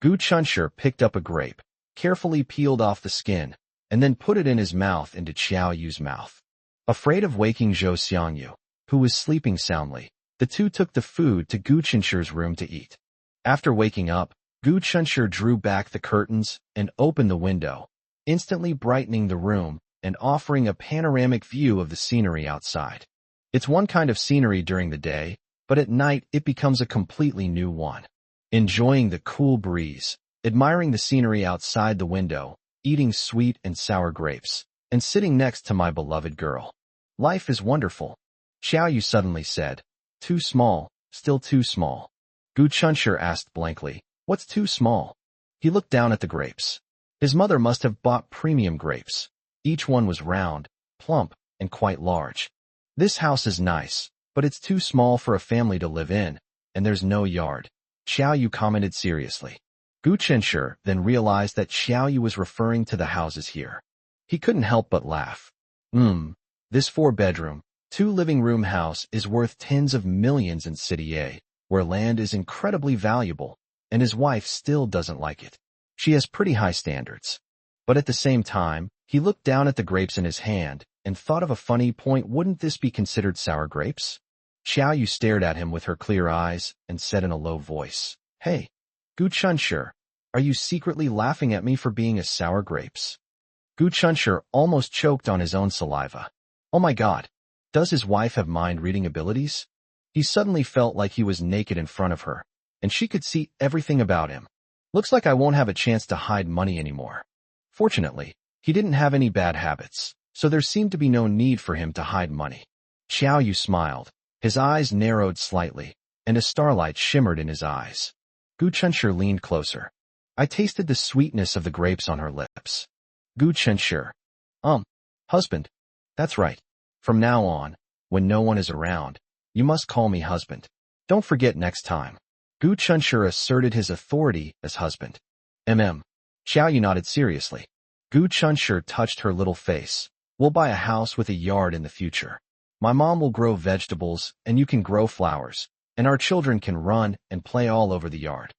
Gu Chunshur picked up a grape, carefully peeled off the skin, and then put it in his mouth into Xiao Yu's mouth. Afraid of waking Zhou Xiangyu, who was sleeping soundly, the two took the food to Gu Chunshur's room to eat. After waking up, Gu Chunshur drew back the curtains and opened the window, instantly brightening the room and offering a panoramic view of the scenery outside. It's one kind of scenery during the day, but at night it becomes a completely new one. Enjoying the cool breeze, admiring the scenery outside the window, eating sweet and sour grapes, and sitting next to my beloved girl. Life is wonderful. Xiao Yu suddenly said. Too small, still too small. Gu Chunshur asked blankly, what's too small? He looked down at the grapes. His mother must have bought premium grapes. Each one was round, plump, and quite large. This house is nice, but it's too small for a family to live in, and there's no yard. Xiao Yu commented seriously. Gu Chunshur then realized that Xiao Yu was referring to the houses here. He couldn't help but laugh. This 4-bedroom, 2-living-room house is worth tens of millions in City A, where land is incredibly valuable, and his wife still doesn't like it. She has pretty high standards. But at the same time, he looked down at the grapes in his hand and thought of a funny point. Wouldn't this be considered sour grapes? Xiao Yu stared at him with her clear eyes and said in a low voice, Hey, Gu Chunshur, are you secretly laughing at me for being a sour grapes? Gu Chunshur almost choked on his own saliva. Oh my god, does his wife have mind-reading abilities? He suddenly felt like he was naked in front of her, and she could see everything about him. Looks like I won't have a chance to hide money anymore. Fortunately, he didn't have any bad habits, so there seemed to be no need for him to hide money. Xiao Yu smiled. His eyes narrowed slightly, and a starlight shimmered in his eyes. Gu Chunshur leaned closer. I tasted the sweetness of the grapes on her lips. Gu Chunshur. Husband. That's right. From now on, when no one is around, you must call me husband. Don't forget next time. Gu Chunshur asserted his authority as husband. Xiao Yu nodded seriously. Gu Chunshur touched her little face. We'll buy a house with a yard in the future. My mom will grow vegetables, and you can grow flowers, and our children can run and play all over the yard.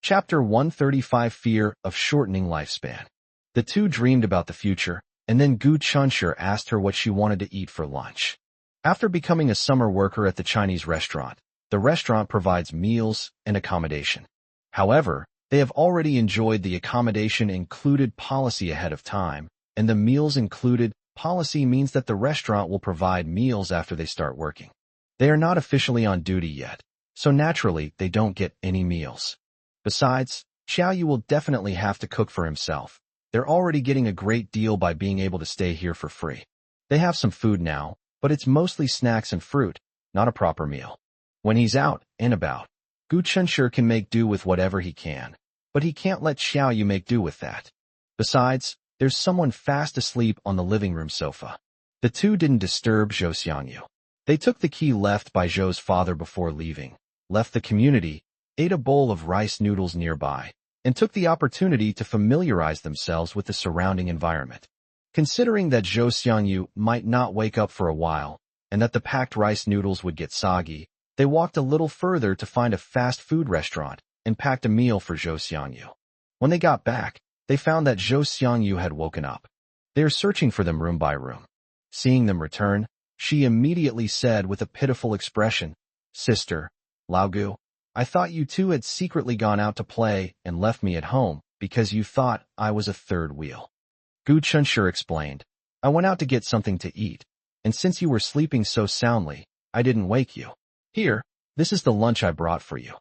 Chapter 135 Fear of Shortening Lifespan. The two dreamed about the future, and then Gu Chunshur asked her what she wanted to eat for lunch. After becoming a summer worker at the Chinese restaurant, the restaurant provides meals and accommodation. However, they have already enjoyed the accommodation included policy ahead of time, and the meals included policy means that the restaurant will provide meals after they start working. They are not officially on duty yet, so naturally they don't get any meals. Besides, Xiao Yu will definitely have to cook for himself. They're already getting a great deal by being able to stay here for free. They have some food now, but it's mostly snacks and fruit, not a proper meal. When he's out and about, Gu Chunshur can make do with whatever he can, but he can't let Xiao Yu make do with that. Besides, there's someone fast asleep on the living room sofa. The two didn't disturb Zhou Xiangyu. They took the key left by Zhou's father before leaving, left the community, ate a bowl of rice noodles nearby, and took the opportunity to familiarize themselves with the surrounding environment. Considering that Zhou Xiangyu might not wake up for a while, and that the packed rice noodles would get soggy, they walked a little further to find a fast food restaurant and packed a meal for Zhou Xiangyu. When they got back, they found that Zhou Xiangyu had woken up. They are searching for them room by room. Seeing them return, she immediately said with a pitiful expression, Sister, Lao Gu, I thought you two had secretly gone out to play and left me at home because you thought I was a third wheel. Gu Chunshur explained, I went out to get something to eat, and since you were sleeping so soundly, I didn't wake you. Here, this is the lunch I brought for you.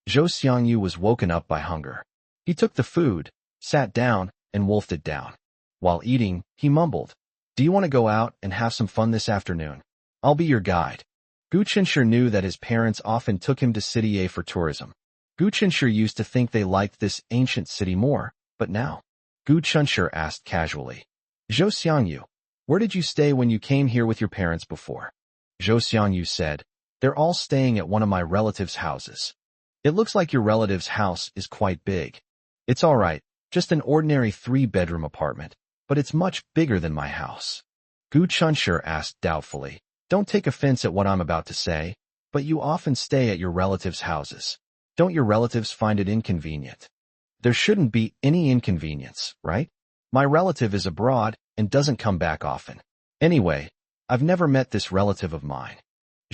Zhou Xiangyu was woken up by hunger. He took the food, sat down, and wolfed it down. While eating, he mumbled, Do you want to go out and have some fun this afternoon? I'll be your guide. Gu Chunshur knew that his parents often took him to City A for tourism. Gu Chunshur used to think they liked this ancient city more, but now. Gu Chunshur asked casually, Zhou Xiangyu, where did you stay when you came here with your parents before? Zhou Xiangyu said, They're all staying at one of my relatives' houses. It looks like your relative's house is quite big. It's all right, just an ordinary 3-bedroom apartment, but it's much bigger than my house. Gu Chunshur asked doubtfully, Don't take offense at what I'm about to say, but you often stay at your relatives' houses. Don't your relatives find it inconvenient? There shouldn't be any inconvenience, right? My relative is abroad and doesn't come back often. Anyway, I've never met this relative of mine.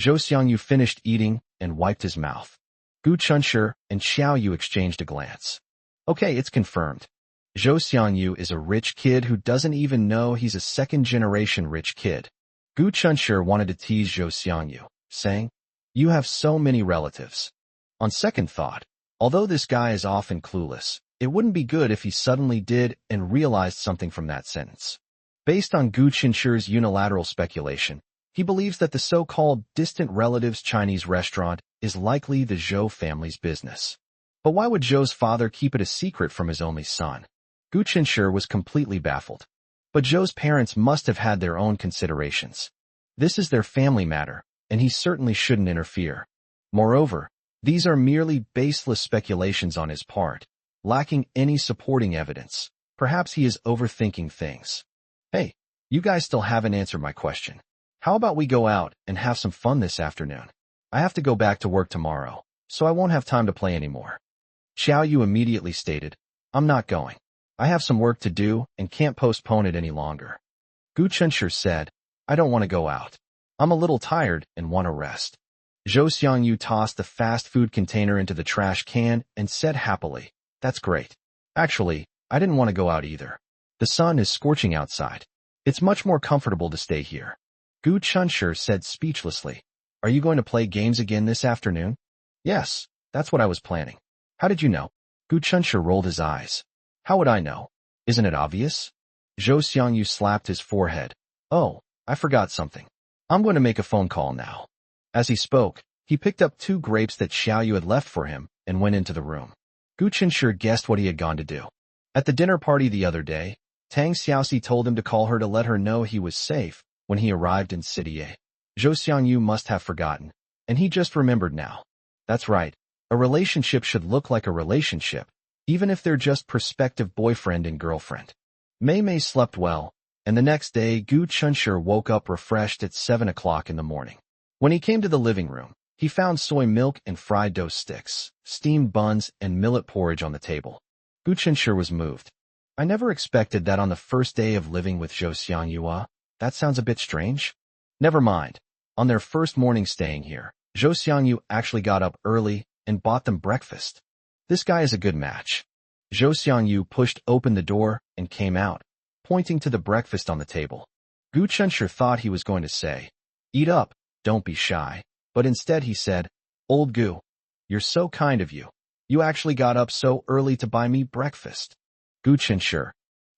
Zhou Xiangyu finished eating and wiped his mouth. Gu Chunshi and Xiao Yu exchanged a glance. Okay, it's confirmed. Zhou Xiangyu is a rich kid who doesn't even know he's a second-generation rich kid. Gu Chunshi wanted to tease Zhou Xiangyu, saying, "You have so many relatives." On second thought, although this guy is often clueless, it wouldn't be good if he suddenly did and realized something from that sentence. Based on Gu Chunshi's unilateral speculation, he believes that the so-called distant relatives' Chinese restaurant is likely the Zhou family's business. But why would Zhou's father keep it a secret from his only son? Gu Chunshi was completely baffled. But Zhou's parents must have had their own considerations. This is their family matter, and he certainly shouldn't interfere. Moreover, these are merely baseless speculations on his part, lacking any supporting evidence. Perhaps he is overthinking things. Hey, you guys still haven't answered my question. How about we go out and have some fun this afternoon? I have to go back to work tomorrow, so I won't have time to play anymore. Xiao Yu immediately stated, I'm not going. I have some work to do and can't postpone it any longer. Gu Chunshi said, I don't want to go out. I'm a little tired and want to rest. Zhou Xiangyu tossed the fast food container into the trash can and said happily, That's great. Actually, I didn't want to go out either. The sun is scorching outside. It's much more comfortable to stay here. Gu Chunshi said speechlessly, Are you going to play games again this afternoon? Yes, that's what I was planning. How did you know? Gu Chunshi rolled his eyes. How would I know? Isn't it obvious? Zhou Xiangyu slapped his forehead. Oh, I forgot something. I'm going to make a phone call now. As he spoke, he picked up 2 grapes that Xiao Yu had left for him and went into the room. Gu Chunshi guessed what he had gone to do. At the dinner party the other day, Tang Xiaoxi told him to call her to let her know he was safe when he arrived in City A. Zhou Xiangyu must have forgotten, and he just remembered now. That's right, a relationship should look like a relationship, even if they're just prospective boyfriend and girlfriend. Mei Mei slept well, and the next day Gu Chunshi woke up refreshed at 7 o'clock in the morning. When he came to the living room, he found soy milk and fried dough sticks, steamed buns, and millet porridge on the table. Gu Chunshi was moved. I never expected that on the first day of living with Zhou Xiangyu. That sounds a bit strange. Never mind. On their first morning staying here, Zhou Xiangyu actually got up early and bought them breakfast. This guy is a good match. Zhou Xiangyu pushed open the door and came out, pointing to the breakfast on the table. Gu Chunshi thought he was going to say, Eat up, don't be shy, but instead he said, Old Gu, you're so kind of you. You actually got up so early to buy me breakfast. Gu Chunshi,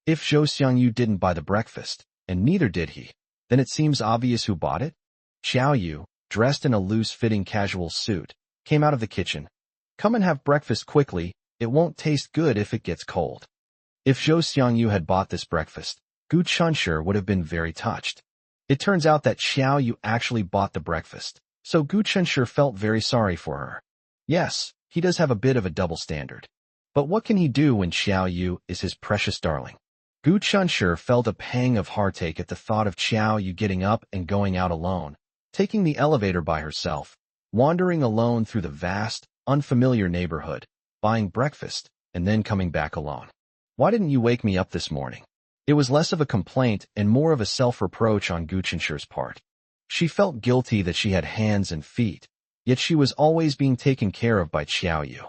if Zhou Xiangyu didn't buy the breakfast, and neither did he, then it seems obvious who bought it. Xiao Yu, dressed in a loose-fitting casual suit, came out of the kitchen. Come and have breakfast quickly, it won't taste good if it gets cold. If Zhou Xiangyu had bought this breakfast, Gu Chunshi would have been very touched. It turns out that Xiao Yu actually bought the breakfast, so Gu Chunshi felt very sorry for her. Yes, he does have a bit of a double standard. But what can he do when Xiao Yu is his precious darling? Gu Chunshi felt a pang of heartache at the thought of Xiao Yu getting up and going out alone, taking the elevator by herself, wandering alone through the vast, unfamiliar neighborhood, buying breakfast, and then coming back alone. Why didn't you wake me up this morning? It was less of a complaint and more of a self-reproach on Gu Chunshi's part. She felt guilty that she had hands and feet, yet she was always being taken care of by Xiao Yu.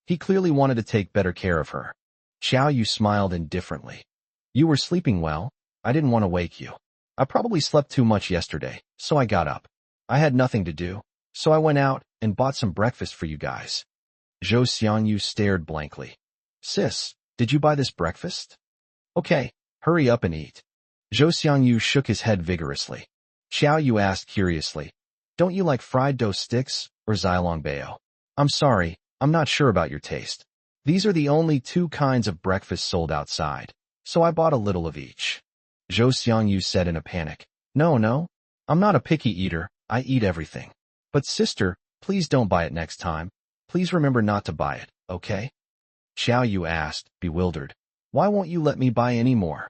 He clearly wanted to take better care of her. Xiao Yu smiled indifferently. You were sleeping well. I didn't want to wake you. I probably slept too much yesterday, so I got up. I had nothing to do, so I went out and bought some breakfast for you guys. Zhou Xiangyu stared blankly. Sis, did you buy this breakfast? Okay, hurry up and eat. Zhou Xiangyu shook his head vigorously. Xiao Yu asked curiously, Don't you like fried dough sticks or xilongbao? I'm sorry, I'm not sure about your taste. These are the only 2 kinds of breakfast sold outside, so I bought a little of each. Zhou Xiangyu said in a panic. No, I'm not a picky eater, I eat everything. But sister, please don't buy it next time. Please remember not to buy it, okay? Xiao Yu asked, bewildered. Why won't you let me buy any more?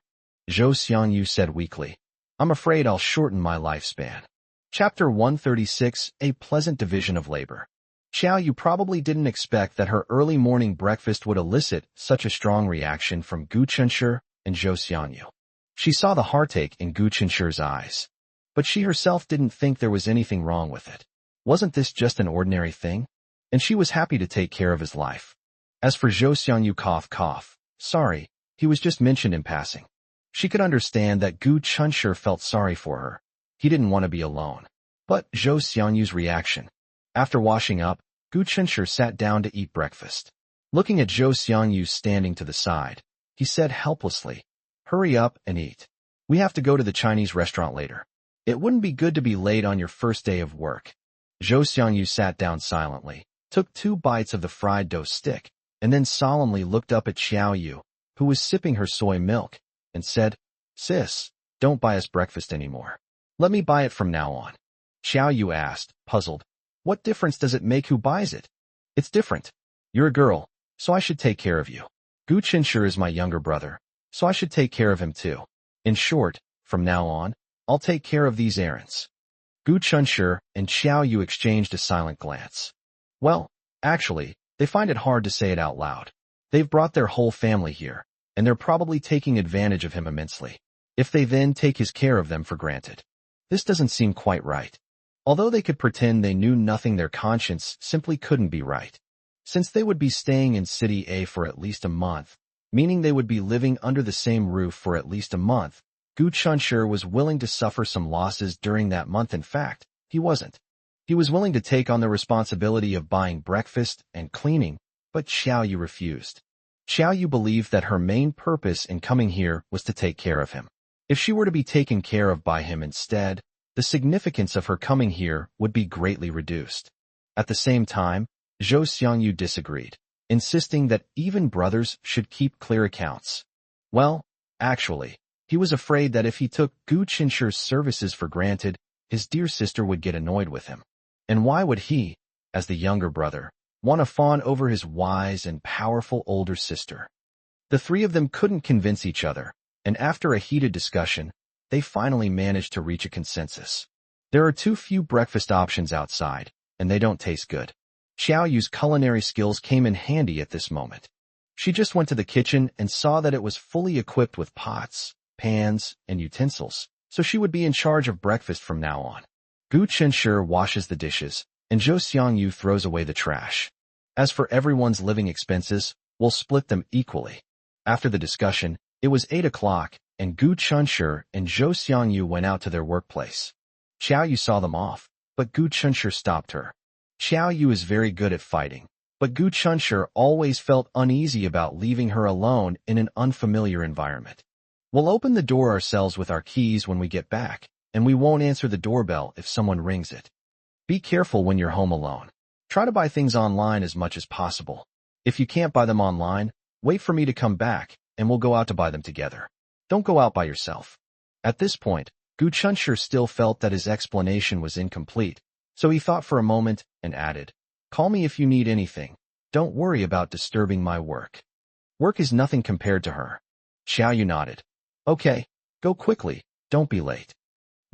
Zhou Xiangyu said weakly. I'm afraid I'll shorten my lifespan. Chapter 136, A Pleasant Division of Labor. Xiao Yu probably didn't expect that her early morning breakfast would elicit such a strong reaction from Gu Chunshi and Zhou Xiangyu. She saw the heartache in Gu Chunshi's eyes, but she herself didn't think there was anything wrong with it. Wasn't this just an ordinary thing? And she was happy to take care of his life. As for Zhou Xiangyu, cough, sorry, he was just mentioned in passing. She could understand that Gu Chunshi felt sorry for her. He didn't want to be alone. But Zhou Xiangyu's reaction. After washing up, Gu Chunshi sat down to eat breakfast. Looking at Zhou Xiangyu standing to the side, he said helplessly, "Hurry up and eat. We have to go to the Chinese restaurant later. It wouldn't be good to be late on your first day of work." Zhou Xiangyu sat down silently, took 2 bites of the fried dough stick, and then solemnly looked up at Xiao Yu, who was sipping her soy milk, and said, "Sis, don't buy us breakfast anymore. Let me buy it from now on." Xiao Yu asked, puzzled, "What difference does it make who buys it?" "It's different. You're a girl, so I should take care of you. Gu Chunshi is my younger brother, so I should take care of him too. In short, from now on, I'll take care of these errands." Gu Chunshi and Xiao Yu exchanged a silent glance. Well, actually, they find it hard to say it out loud. They've brought their whole family here, and they're probably taking advantage of him immensely. If they then take his care of them for granted. This doesn't seem quite right. Although they could pretend they knew nothing, their conscience simply couldn't be right. Since they would be staying in City A for at least a month, meaning they would be living under the same roof for at least a month, Gu Chunshi was willing to suffer some losses during that month. In fact, he wasn't. He was willing to take on the responsibility of buying breakfast and cleaning, but Xiao Yu refused. Xiao Yu believed that her main purpose in coming here was to take care of him. If she were to be taken care of by him instead, the significance of her coming here would be greatly reduced. At the same time, Zhou Xiangyu disagreed, insisting that even brothers should keep clear accounts. Well, actually, he was afraid that if he took Gu Chunshi's services for granted, his dear sister would get annoyed with him. And why would he, as the younger brother, want to fawn over his wise and powerful older sister? The 3 of them couldn't convince each other, and after a heated discussion, they finally managed to reach a consensus. There are too few breakfast options outside, and they don't taste good. Xiao Yu's culinary skills came in handy at this moment. She just went to the kitchen and saw that it was fully equipped with pots, pans, and utensils, so she would be in charge of breakfast from now on. Gu Chunshi washes the dishes, and Zhou Xiangyu throws away the trash. As for everyone's living expenses, we'll split them equally. After the discussion, it was 8 o'clock, and Gu Chunshi and Zhou Xiangyu went out to their workplace. Xiao Yu saw them off, but Gu Chunshi stopped her. Xiao Yu is very good at fighting, but Gu Chunshi always felt uneasy about leaving her alone in an unfamiliar environment. "We'll open the door ourselves with our keys when we get back, and we won't answer the doorbell if someone rings it. Be careful when you're home alone. Try to buy things online as much as possible. If you can't buy them online, wait for me to come back, and we'll go out to buy them together. Don't go out by yourself." At this point, Gu Chunshi still felt that his explanation was incomplete, so he thought for a moment and added, "Call me if you need anything. Don't worry about disturbing my work." Work is nothing compared to her. Xiao Yu nodded. "Okay, go quickly, don't be late."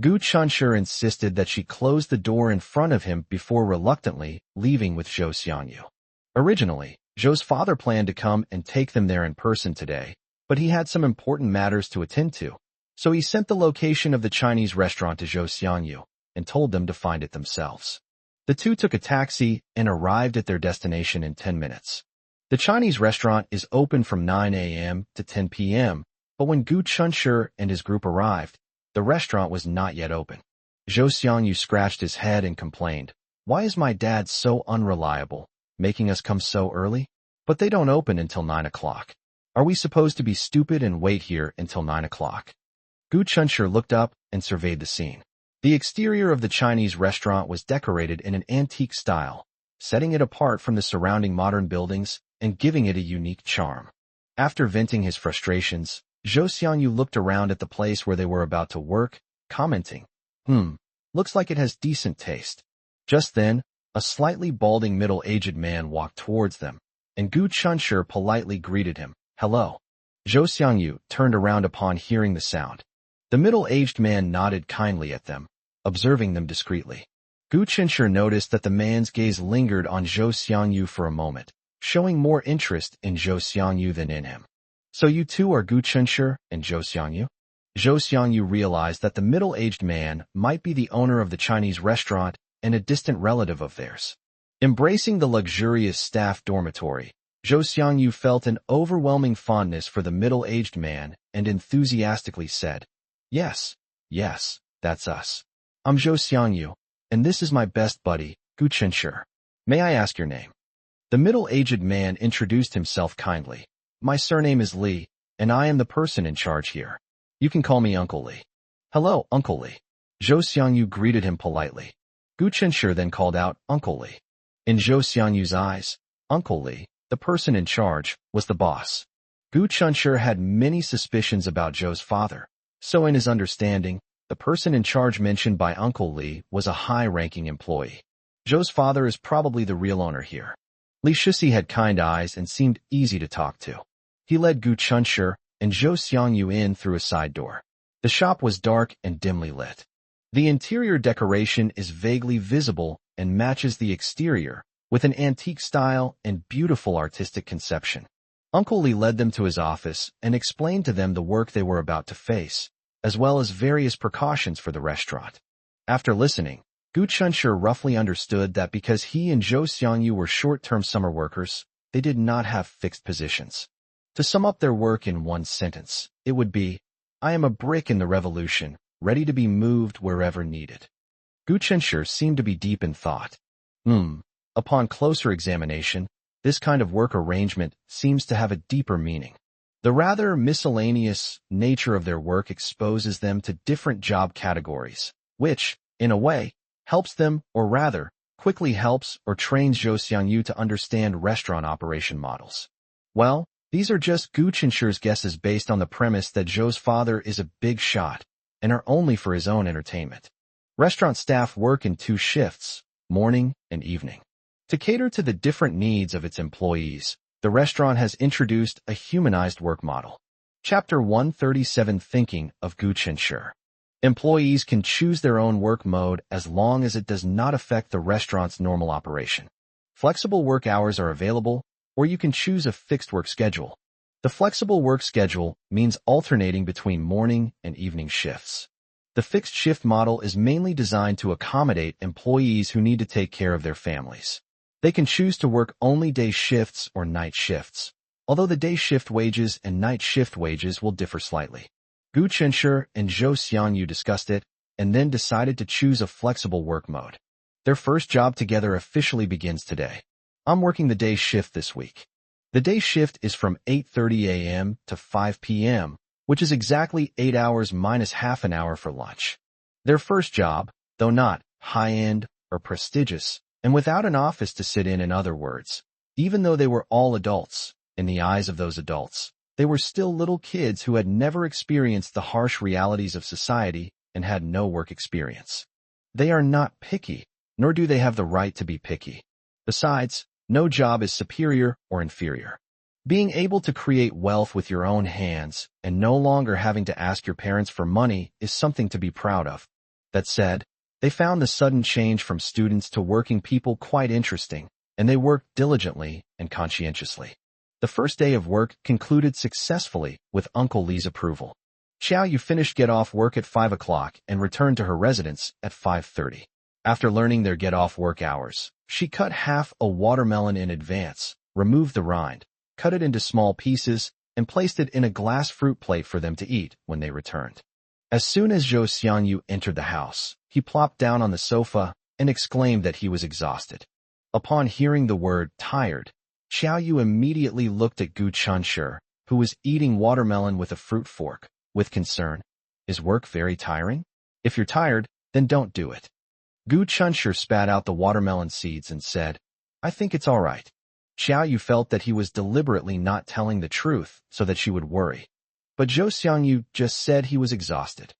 Gu Chunshi insisted that she close the door in front of him before reluctantly leaving with Zhou Xiangyu. Originally, Zhou's father planned to come and take them there in person today, but he had some important matters to attend to, so he sent the location of the Chinese restaurant to Zhou Xiangyu and told them to find it themselves. The 2 took a taxi and arrived at their destination in 10 minutes. The Chinese restaurant is open from 9 a.m. to 10 p.m., but when Gu Chunshi and his group arrived, the restaurant was not yet open. Zhou Xiangyu scratched his head and complained, "Why is my dad so unreliable, making us come so early? But they don't open until 9 o'clock. Are we supposed to be stupid and wait here until 9 o'clock? Gu Chunshi looked up and surveyed the scene. The exterior of the Chinese restaurant was decorated in an antique style, setting it apart from the surrounding modern buildings and giving it a unique charm. After venting his frustrations, Zhou Xiangyu looked around at the place where they were about to work, commenting, looks like it has decent taste." Just then, a slightly balding middle-aged man walked towards them, and Gu Chunshi politely greeted him, "Hello." Zhou Xiangyu turned around upon hearing the sound. The middle-aged man nodded kindly at them, observing them discreetly. Gu Qinsher noticed that the man's gaze lingered on Zhou Xiangyu for a moment, showing more interest in Zhou Xiangyu than in him. So you two are Gu Qinsher and Zhou Xiangyu? Zhou Xiangyu realized that the middle-aged man might be the owner of the Chinese restaurant and a distant relative of theirs. Embracing the luxurious staff dormitory, Zhou Xiangyu felt an overwhelming fondness for the middle-aged man and enthusiastically said, Yes, that's us. I'm Zhou Xiangyu, and this is my best buddy, Gu Qinsher. May I ask your name? The middle-aged man introduced himself kindly. My surname is Li, and I am the person in charge here. You can call me Uncle Li. Hello, Uncle Li. Zhou Xiangyu greeted him politely. Gu Qinsher then called out, Uncle Li. In Zhou Xiangyu's eyes, Uncle Li, the person in charge, was the boss. Gu Qinsher had many suspicions about Zhou's father, so in his understanding, the person in charge mentioned by Uncle Li was a high-ranking employee. Zhou's father is probably the real owner here. Li Shixi had kind eyes and seemed easy to talk to. He led Gu Qinsher and Zhou Xiangyu in through a side door. The shop was dark and dimly lit. The interior decoration is vaguely visible and matches the exterior, with an antique style and beautiful artistic conception. Uncle Li led them to his office and explained to them the work they were about to face, as well as various precautions for the restaurant. After listening, Gu Qinsher roughly understood that because he and Zhou Xiangyu were short-term summer workers, they did not have fixed positions. To sum up their work in one sentence, it would be, I am a brick in the revolution, ready to be moved wherever needed. Gu Qinsher seemed to be deep in thought. Upon closer examination, this kind of work arrangement seems to have a deeper meaning. The rather miscellaneous nature of their work exposes them to different job categories, which, in a way, helps them, or rather, quickly helps or trains Zhou Xiangyu to understand restaurant operation models. Well, these are just Gu Qinsher's guesses based on the premise that Zhou's father is a big shot and are only for his own entertainment. Restaurant staff work in 2 shifts, morning and evening. To cater to the different needs of its employees, the restaurant has introduced a humanized work model. Chapter 137 Thinking of Gu Qinsher. Employees can choose their own work mode as long as it does not affect the restaurant's normal operation. Flexible work hours are available, or you can choose a fixed work schedule. The flexible work schedule means alternating between morning and evening shifts. The fixed shift model is mainly designed to accommodate employees who need to take care of their families. They can choose to work only day shifts or night shifts, although the day shift wages and night shift wages will differ slightly. Gu Qinsher and Zhou Xiangyu discussed it, and then decided to choose a flexible work mode. Their first job together officially begins today. I'm working the day shift this week. The day shift is from 8:30 a.m. to 5 p.m., which is exactly 8 hours minus half an hour for lunch. Their first job, though not high-end or prestigious, and without an office to sit in other words, even though they were all adults, in the eyes of those adults, they were still little kids who had never experienced the harsh realities of society and had no work experience. They are not picky, nor do they have the right to be picky. Besides, no job is superior or inferior. Being able to create wealth with your own hands and no longer having to ask your parents for money is something to be proud of. That said, they found the sudden change from students to working people quite interesting, and they worked diligently and conscientiously. The first day of work concluded successfully with Uncle Li's approval. Xiaoyu finished get-off work at 5 o'clock and returned to her residence at 5:30. After learning their get-off work hours, she cut half a watermelon in advance, removed the rind, cut it into small pieces, and placed it in a glass fruit plate for them to eat when they returned. As soon as Zhou Xiangyu entered the house, he plopped down on the sofa and exclaimed that he was exhausted. Upon hearing the word tired, Xiaoyu immediately looked at Gu Qinsher, who was eating watermelon with a fruit fork, with concern. Is work very tiring? If you're tired, then don't do it. Gu Qinsher spat out the watermelon seeds and said, I think it's all right. Xiaoyu felt that he was deliberately not telling the truth so that she would worry. But Zhou Xiangyu just said he was exhausted.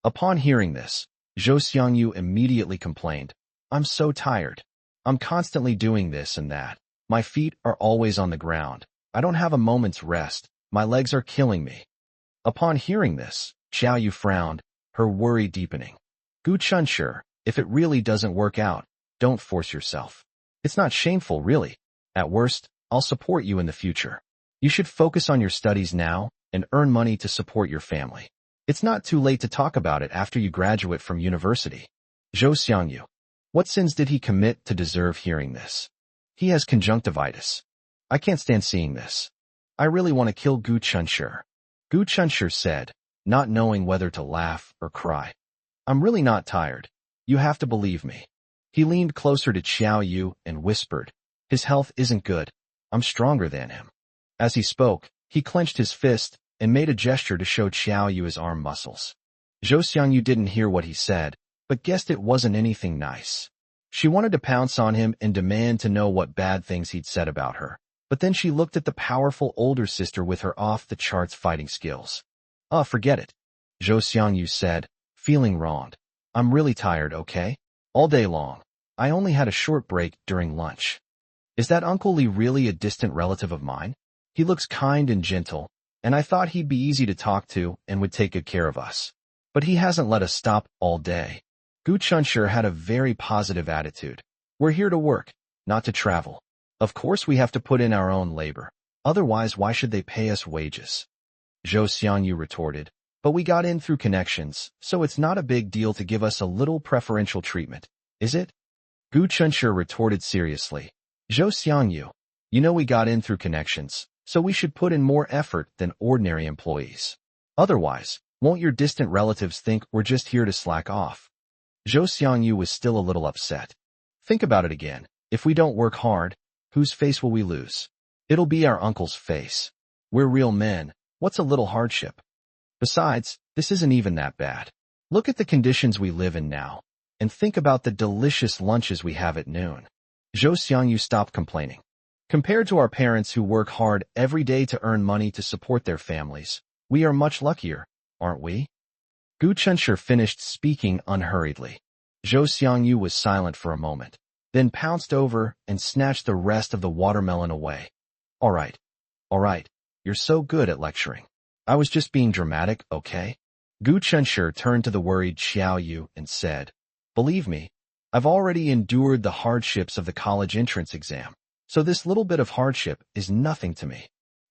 Upon hearing this, Zhou Xiangyu immediately complained, I'm so tired. I'm constantly doing this and that. My feet are always on the ground. I don't have a moment's rest. My legs are killing me. Upon hearing this, Xiaoyu frowned, her worry deepening. Gu Qinsher, If it really doesn't work out, don't force yourself. It's not shameful, really. At worst, I'll support you in the future. You should focus on your studies now and earn money to support your family. It's not too late to talk about it after you graduate from university. Zhou Xiangyu. What sins did he commit to deserve hearing this? He has conjunctivitis. I can't stand seeing this. I really want to kill Gu Chunshi. Gu Chunshi said, not knowing whether to laugh or cry. I'm really not tired. You have to believe me. He leaned closer to Xiao Yu and whispered, his health isn't good. I'm stronger than him. As he spoke, he clenched his fist and made a gesture to show Xiao Yu his arm muscles. Zhou Xiangyu didn't hear what he said, but guessed it wasn't anything nice. She wanted to pounce on him and demand to know what bad things he'd said about her, but then she looked at the powerful older sister with her off-the-charts fighting skills. Forget it, Zhou Xiangyu said, feeling wronged. I'm really tired, okay? All day long. I only had a short break during lunch. Is that Uncle Li really a distant relative of mine? He looks kind and gentle, and I thought he'd be easy to talk to and would take good care of us. But he hasn't let us stop all day. Gu Chunshi had a very positive attitude. We're here to work, not to travel. Of course we have to put in our own labor. Otherwise, why should they pay us wages? Zhou Xiangyu retorted, but we got in through connections, so it's not a big deal to give us a little preferential treatment, is it? Gu Chunshi retorted seriously. Zhou Xiangyu, you know we got in through connections, so we should put in more effort than ordinary employees. Otherwise, won't your distant relatives think we're just here to slack off? Zhou Xiangyu was still a little upset. Think about it again. If we don't work hard, whose face will we lose? It'll be our uncle's face. We're real men. What's a little hardship? Besides, this isn't even that bad. Look at the conditions we live in now, and think about the delicious lunches we have at noon. Zhou Xiangyu stopped complaining. Compared to our parents who work hard every day to earn money to support their families, we are much luckier, aren't we? Gu Chunshi finished speaking unhurriedly. Zhou Xiangyu was silent for a moment, then pounced over and snatched the rest of the watermelon away. All right, you're so good at lecturing. I was just being dramatic, okay? Gu Chunshi turned to the worried Xiao Yu and said, believe me, I've already endured the hardships of the college entrance exam, so this little bit of hardship is nothing to me.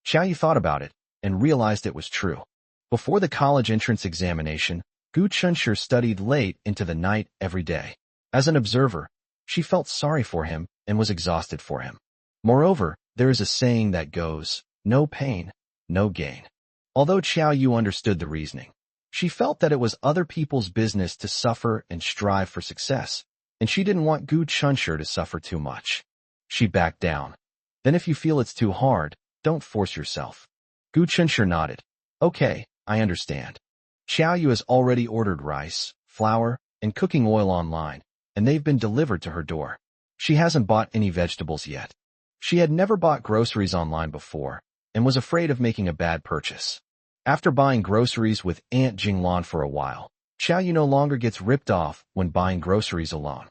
Xiao Yu thought about it and realized it was true. Before the college entrance examination, Gu Chunshi studied late into the night every day. As an observer, she felt sorry for him and was exhausted for him. Moreover, there is a saying that goes, no pain, no gain. Although Xiao Yu understood the reasoning, she felt that it was other people's business to suffer and strive for success, and she didn't want Gu Chunshi to suffer too much. She backed down. Then if you feel it's too hard, don't force yourself. Gu Chunshi nodded. Okay, I understand. Xiao Yu has already ordered rice, flour, and cooking oil online, and they've been delivered to her door. She hasn't bought any vegetables yet. She had never bought groceries online before, and was afraid of making a bad purchase. After buying groceries with Aunt Jinglan for a while, Xiao Yu no longer gets ripped off when buying groceries alone.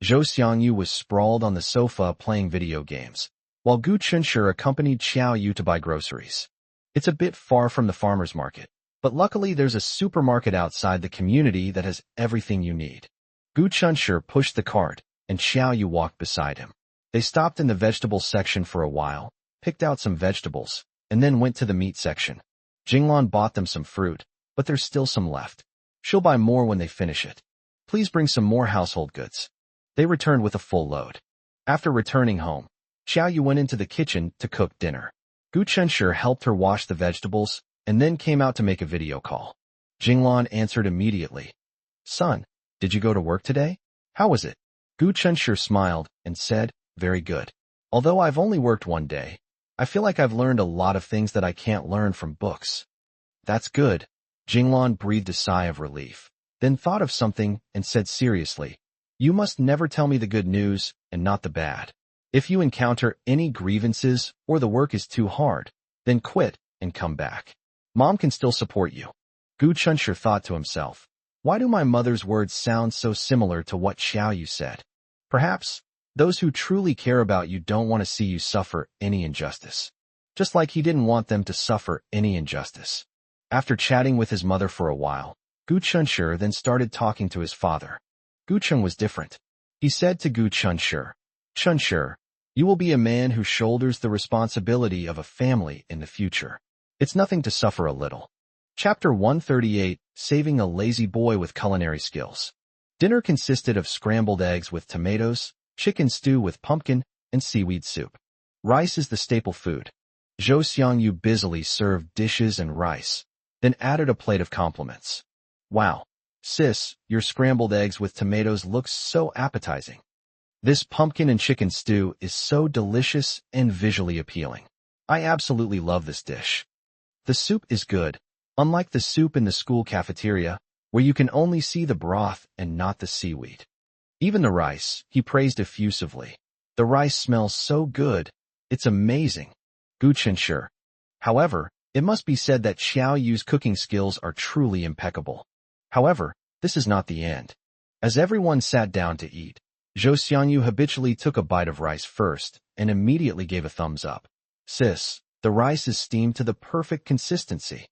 Zhou Xiangyu was sprawled on the sofa playing video games, while Gu Chunshi accompanied Xiao Yu to buy groceries. It's a bit far from the farmer's market, but luckily there's a supermarket outside the community that has everything you need. Gu Chunshi pushed the cart, and Xiao Yu walked beside him. They stopped in the vegetable section for a while, picked out some vegetables, and then went to the meat section. Jinglan bought them some fruit, but there's still some left. She'll buy more when they finish it. Please bring some more household goods. They returned with a full load. After returning home, Xiao Yu went into the kitchen to cook dinner. Gu Chunshi helped her wash the vegetables and then came out to make a video call. Jinglan answered immediately. Son, did you go to work today? How was it? Gu Chunshi smiled and said, very good. Although I've only worked one day, I feel like I've learned a lot of things that I can't learn from books. That's good. Jinglan breathed a sigh of relief, then thought of something and said seriously, you must never tell me the good news and not the bad. If you encounter any grievances or the work is too hard, then quit and come back. Mom can still support you. Gu Chunshi thought to himself, why do my mother's words sound so similar to what Xiao Yu said? Perhaps those who truly care about you don't want to see you suffer any injustice. Just like he didn't want them to suffer any injustice. After chatting with his mother for a while, Gu Chunshi then started talking to his father. Gu Chun was different. He said to Gu Chunshi, Chunshi, you will be a man who shoulders the responsibility of a family in the future. It's nothing to suffer a little. Chapter 138, Saving a Lazy Boy with Culinary Skills. Dinner consisted of scrambled eggs with tomatoes, chicken stew with pumpkin, and seaweed soup. Rice is the staple food. Zhou Xiangyu busily served dishes and rice, then added a plate of compliments. Wow, sis, your scrambled eggs with tomatoes looks so appetizing. This pumpkin and chicken stew is so delicious and visually appealing. I absolutely love this dish. The soup is good, unlike the soup in the school cafeteria, where you can only see the broth and not the seaweed. Even the rice, he praised effusively. The rice smells so good, it's amazing. Gu Chunshi. However, it must be said that Xiao Yu's cooking skills are truly impeccable. However, this is not the end. As everyone sat down to eat, Zhou Xiangyu habitually took a bite of rice first and immediately gave a thumbs up. Sis, the rice is steamed to the perfect consistency.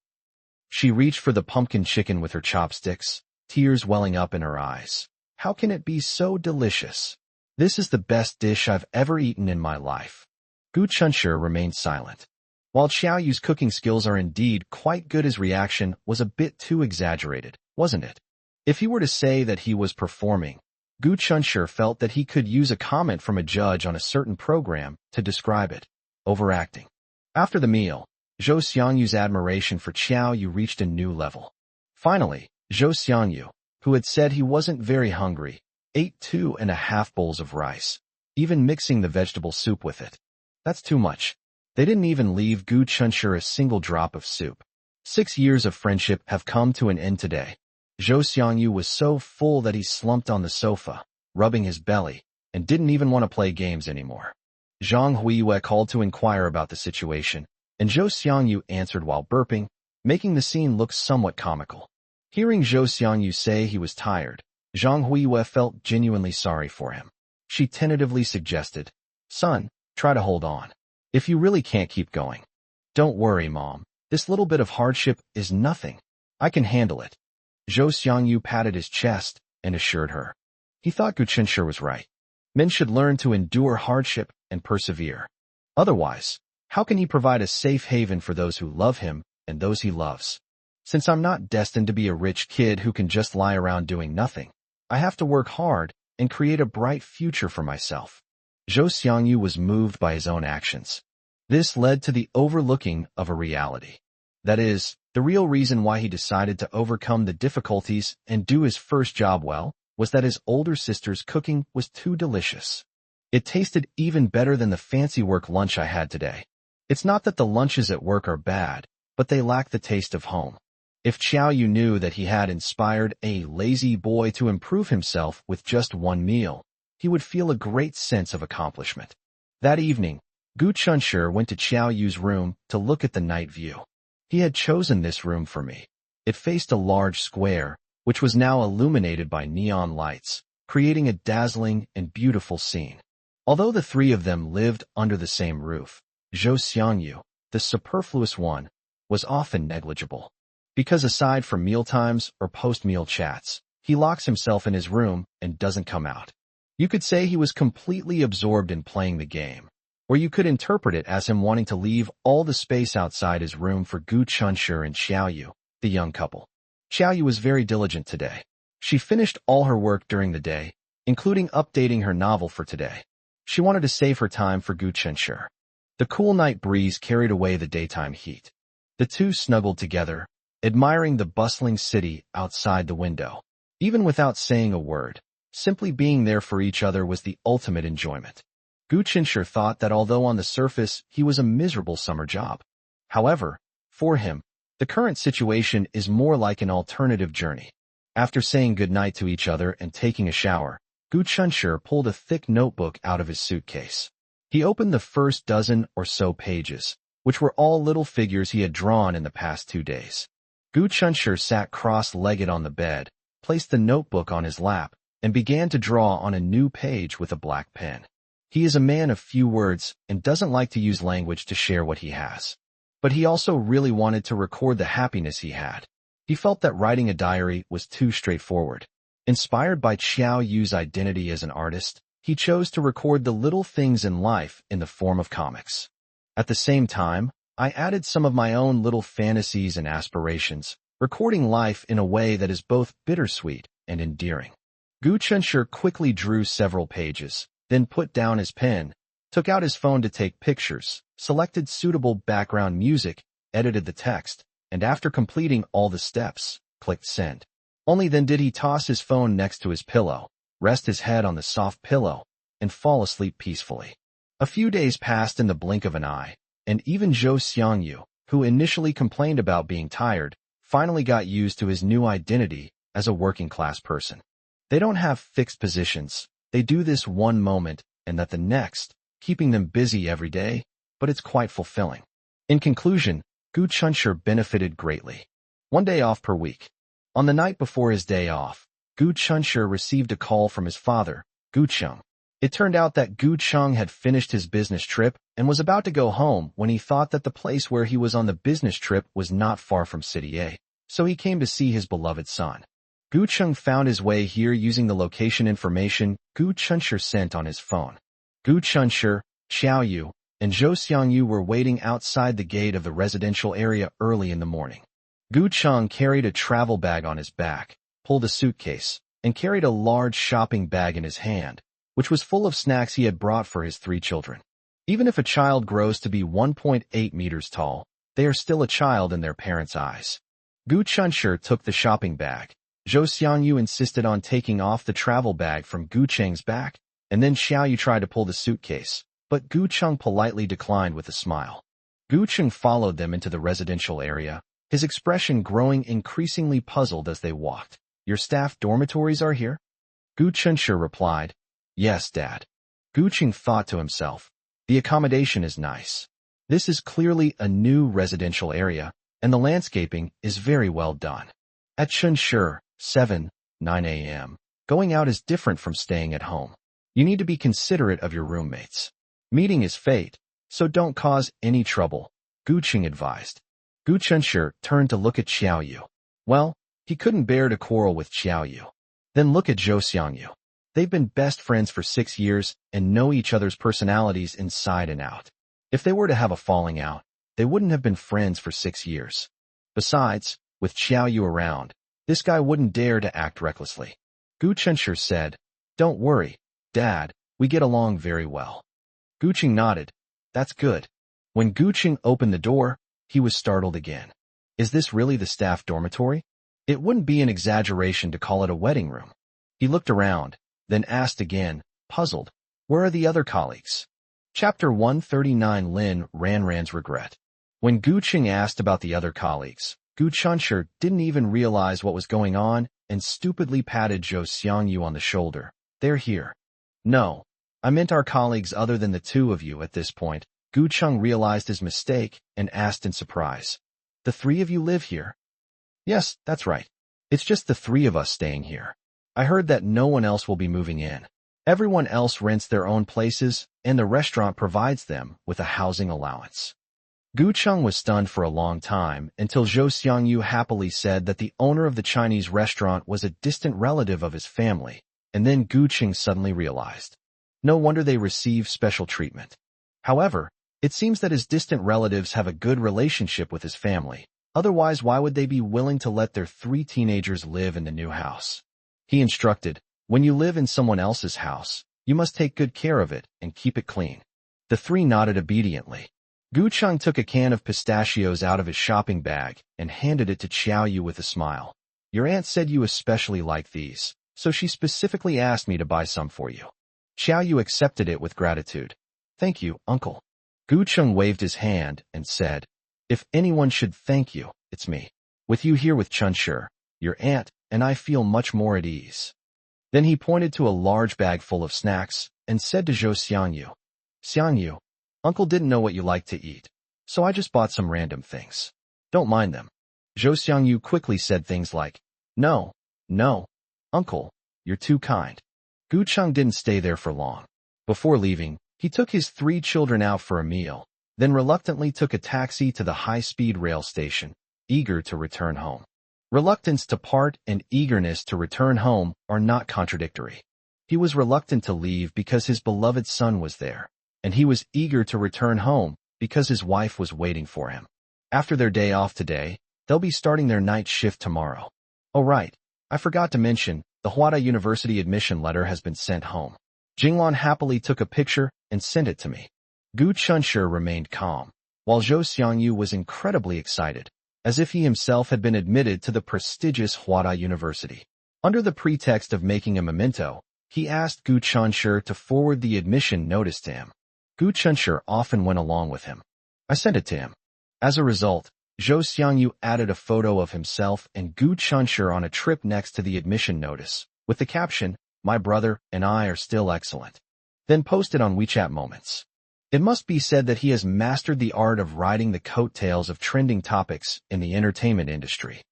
She reached for the pumpkin chicken with her chopsticks, tears welling up in her eyes. How can it be so delicious? This is the best dish I've ever eaten in my life. Gu Chunshi remained silent. While Xiao Yu's cooking skills are indeed quite good, his reaction was a bit too exaggerated, wasn't it? If he were to say that he was performing, Gu Chunshi felt that he could use a comment from a judge on a certain program to describe it. Overacting. After the meal, Zhou Xiangyu's admiration for Xiao Yu reached a new level. Finally, Zhou Xiangyu, who had said he wasn't very hungry, ate 2.5 bowls of rice, even mixing the vegetable soup with it. That's too much. They didn't even leave Gu Chunshi a single drop of soup. 6 years of friendship have come to an end today. Zhou Xiangyu was so full that he slumped on the sofa, rubbing his belly, and didn't even want to play games anymore. Zhang Huiyue called to inquire about the situation, and Zhou Xiangyu answered while burping, making the scene look somewhat comical. Hearing Zhou Xiangyu say he was tired, Zhang Huiyue felt genuinely sorry for him. She tentatively suggested, Son, try to hold on. If you really can't keep going. Don't worry, Mom. This little bit of hardship is nothing. I can handle it. Zhou Xiangyu patted his chest and assured her. He thought Gu Chunshi was right. Men should learn to endure hardship and persevere. Otherwise, how can he provide a safe haven for those who love him and those he loves? Since I'm not destined to be a rich kid who can just lie around doing nothing, I have to work hard and create a bright future for myself. Zhou Xiangyu was moved by his own actions. This led to the overlooking of a reality. That is, the real reason why he decided to overcome the difficulties and do his first job well was that his older sister's cooking was too delicious. It tasted even better than the fancy work lunch I had today. It's not that the lunches at work are bad, but they lack the taste of home. If Xiao Yu knew that he had inspired a lazy boy to improve himself with just one meal, he would feel a great sense of accomplishment. That evening, Gu Chunshi went to Xiao Yu's room to look at the night view. He had chosen this room for me. It faced a large square, which was now illuminated by neon lights, creating a dazzling and beautiful scene. Although the three of them lived under the same roof, Zhou Xiangyu, the superfluous one, was often negligible. Because aside from mealtimes or post-meal chats, he locks himself in his room and doesn't come out. You could say he was completely absorbed in playing the game, or you could interpret it as him wanting to leave all the space outside his room for Gu Chunshi and Xiao Yu, the young couple. Xiao Yu was very diligent today. She finished all her work during the day, including updating her novel for today. She wanted to save her time for Gu Chunshi. The cool night breeze carried away the daytime heat. The two snuggled together, admiring the bustling city outside the window. Even without saying a word, simply being there for each other was the ultimate enjoyment. Gu Chunshi thought that although on the surface he was a miserable summer job, however, for him, the current situation is more like an alternative journey. After saying goodnight to each other and taking a shower, Gu Chunshi pulled a thick notebook out of his suitcase. He opened the first dozen or so pages, which were all little figures he had drawn in the past 2 days. Gu Chunshi sat cross-legged on the bed, placed the notebook on his lap, and began to draw on a new page with a black pen. He is a man of few words and doesn't like to use language to share what he has. But he also really wanted to record the happiness he had. He felt that writing a diary was too straightforward. Inspired by Xiao Yu's identity as an artist, he chose to record the little things in life in the form of comics. At the same time, I added some of my own little fantasies and aspirations, recording life in a way that is both bittersweet and endearing. Gu Chunshur quickly drew several pages, then put down his pen, took out his phone to take pictures, selected suitable background music, edited the text, and after completing all the steps, clicked send. Only then did he toss his phone next to his pillow, rest his head on the soft pillow, and fall asleep peacefully. A few days passed in the blink of an eye, and even Zhou Xiangyu, who initially complained about being tired, finally got used to his new identity as a working-class person. They don't have fixed positions, they do this one moment and that the next, keeping them busy every day, but it's quite fulfilling. In conclusion, Gu Chunshur benefited greatly. One day off per week. On the night before his day off, Gu Chunshur received a call from his father, Gu Cheng. It turned out that Gu Cheng had finished his business trip and was about to go home when he thought that the place where he was on the business trip was not far from City A, so he came to see his beloved son. Gu Cheng found his way here using the location information Gu Chunshur sent on his phone. Gu Chunshur, Xiao Yu, and Zhou Xiangyu were waiting outside the gate of the residential area early in the morning. Gu Cheng carried a travel bag on his back, pulled a suitcase, and carried a large shopping bag in his hand, which was full of snacks he had brought for his 3 children. Even if a child grows to be 1.8 meters tall, they are still a child in their parents' eyes. Gu Chunshur took the shopping bag. Zhou Xiangyu insisted on taking off the travel bag from Gu Cheng's back, and then Xiao Yu tried to pull the suitcase, but Gu Cheng politely declined with a smile. Gu Cheng followed them into the residential area, his expression growing increasingly puzzled as they walked. Your staff dormitories are here? Gu Chunshur replied, Yes, Dad. Gu Cheng thought to himself, the accommodation is nice. This is clearly a new residential area, and the landscaping is very well done. At Chunshur, 9 a.m., going out is different from staying at home. You need to be considerate of your roommates. Meeting is fate, so don't cause any trouble, Gu Cheng advised. Gu Chunshur turned to look at Xiao Yu. Well, he couldn't bear to quarrel with Xiao Yu. Then look at Zhou Xiangyu. They've been best friends for 6 years and know each other's personalities inside and out. If they were to have a falling out, they wouldn't have been friends for 6 years. Besides, with Xiao Yu around, this guy wouldn't dare to act recklessly. Gu Chunshur said, Don't worry, Dad, we get along very well. Gu Cheng nodded. That's good. When Gu Cheng opened the door, he was startled again. Is this really the staff dormitory? It wouldn't be an exaggeration to call it a wedding room. He looked around, then asked again, puzzled, Where are the other colleagues? Chapter 139 Lin Ranran's Regret. When Gu Cheng asked about the other colleagues, Gu Chunshur didn't even realize what was going on and stupidly patted Zhou Xiangyu on the shoulder. They're here. No, I meant our colleagues other than the 2 of you at this point. Gu Cheng realized his mistake and asked in surprise. The 3 of you live here? Yes, that's right. It's just the 3 of us staying here. I heard that no one else will be moving in. Everyone else rents their own places, and the restaurant provides them with a housing allowance. Gu Cheng was stunned for a long time until Zhou Xiangyu happily said that the owner of the Chinese restaurant was a distant relative of his family, and then Gu Cheng suddenly realized. No wonder they receive special treatment. However, it seems that his distant relatives have a good relationship with his family. Otherwise, why would they be willing to let their 3 teenagers live in the new house? He instructed, when you live in someone else's house, you must take good care of it and keep it clean. The 3 nodded obediently. Gu Cheng took a can of pistachios out of his shopping bag and handed it to Xiao Yu with a smile. Your aunt said you especially like these, so she specifically asked me to buy some for you. Xiao Yu accepted it with gratitude. Thank you, uncle. Gu Cheng waved his hand and said, If anyone should thank you, it's me. With you here with Chunshur, your aunt, and I feel much more at ease. Then he pointed to a large bag full of snacks and said to Zhou Xiangyu, Xiangyu, Uncle didn't know what you like to eat, so I just bought some random things. Don't mind them. Zhou Xiangyu quickly said things like, No, Uncle, you're too kind. Gu Cheng didn't stay there for long. Before leaving, he took his 3 children out for a meal, then reluctantly took a taxi to the high-speed rail station, eager to return home. Reluctance to part and eagerness to return home are not contradictory. He was reluctant to leave because his beloved son was there, and he was eager to return home because his wife was waiting for him. After their day off today, they'll be starting their night shift tomorrow. Oh right, I forgot to mention, the Hwada University admission letter has been sent home. Jinglan happily took a picture and sent it to me. Gu Chunshi remained calm, while Zhou Xiangyu was incredibly excited, as if he himself had been admitted to the prestigious Hwada University. Under the pretext of making a memento, he asked Gu Chunshi to forward the admission notice to him. Gu Chunshi often went along with him. I sent it to him. As a result, Zhou Xiangyu added a photo of himself and Gu Chunshi on a trip next to the admission notice, with the caption, "My brother and I are still excellent," then posted on WeChat Moments. It must be said that he has mastered the art of riding the coattails of trending topics in the entertainment industry.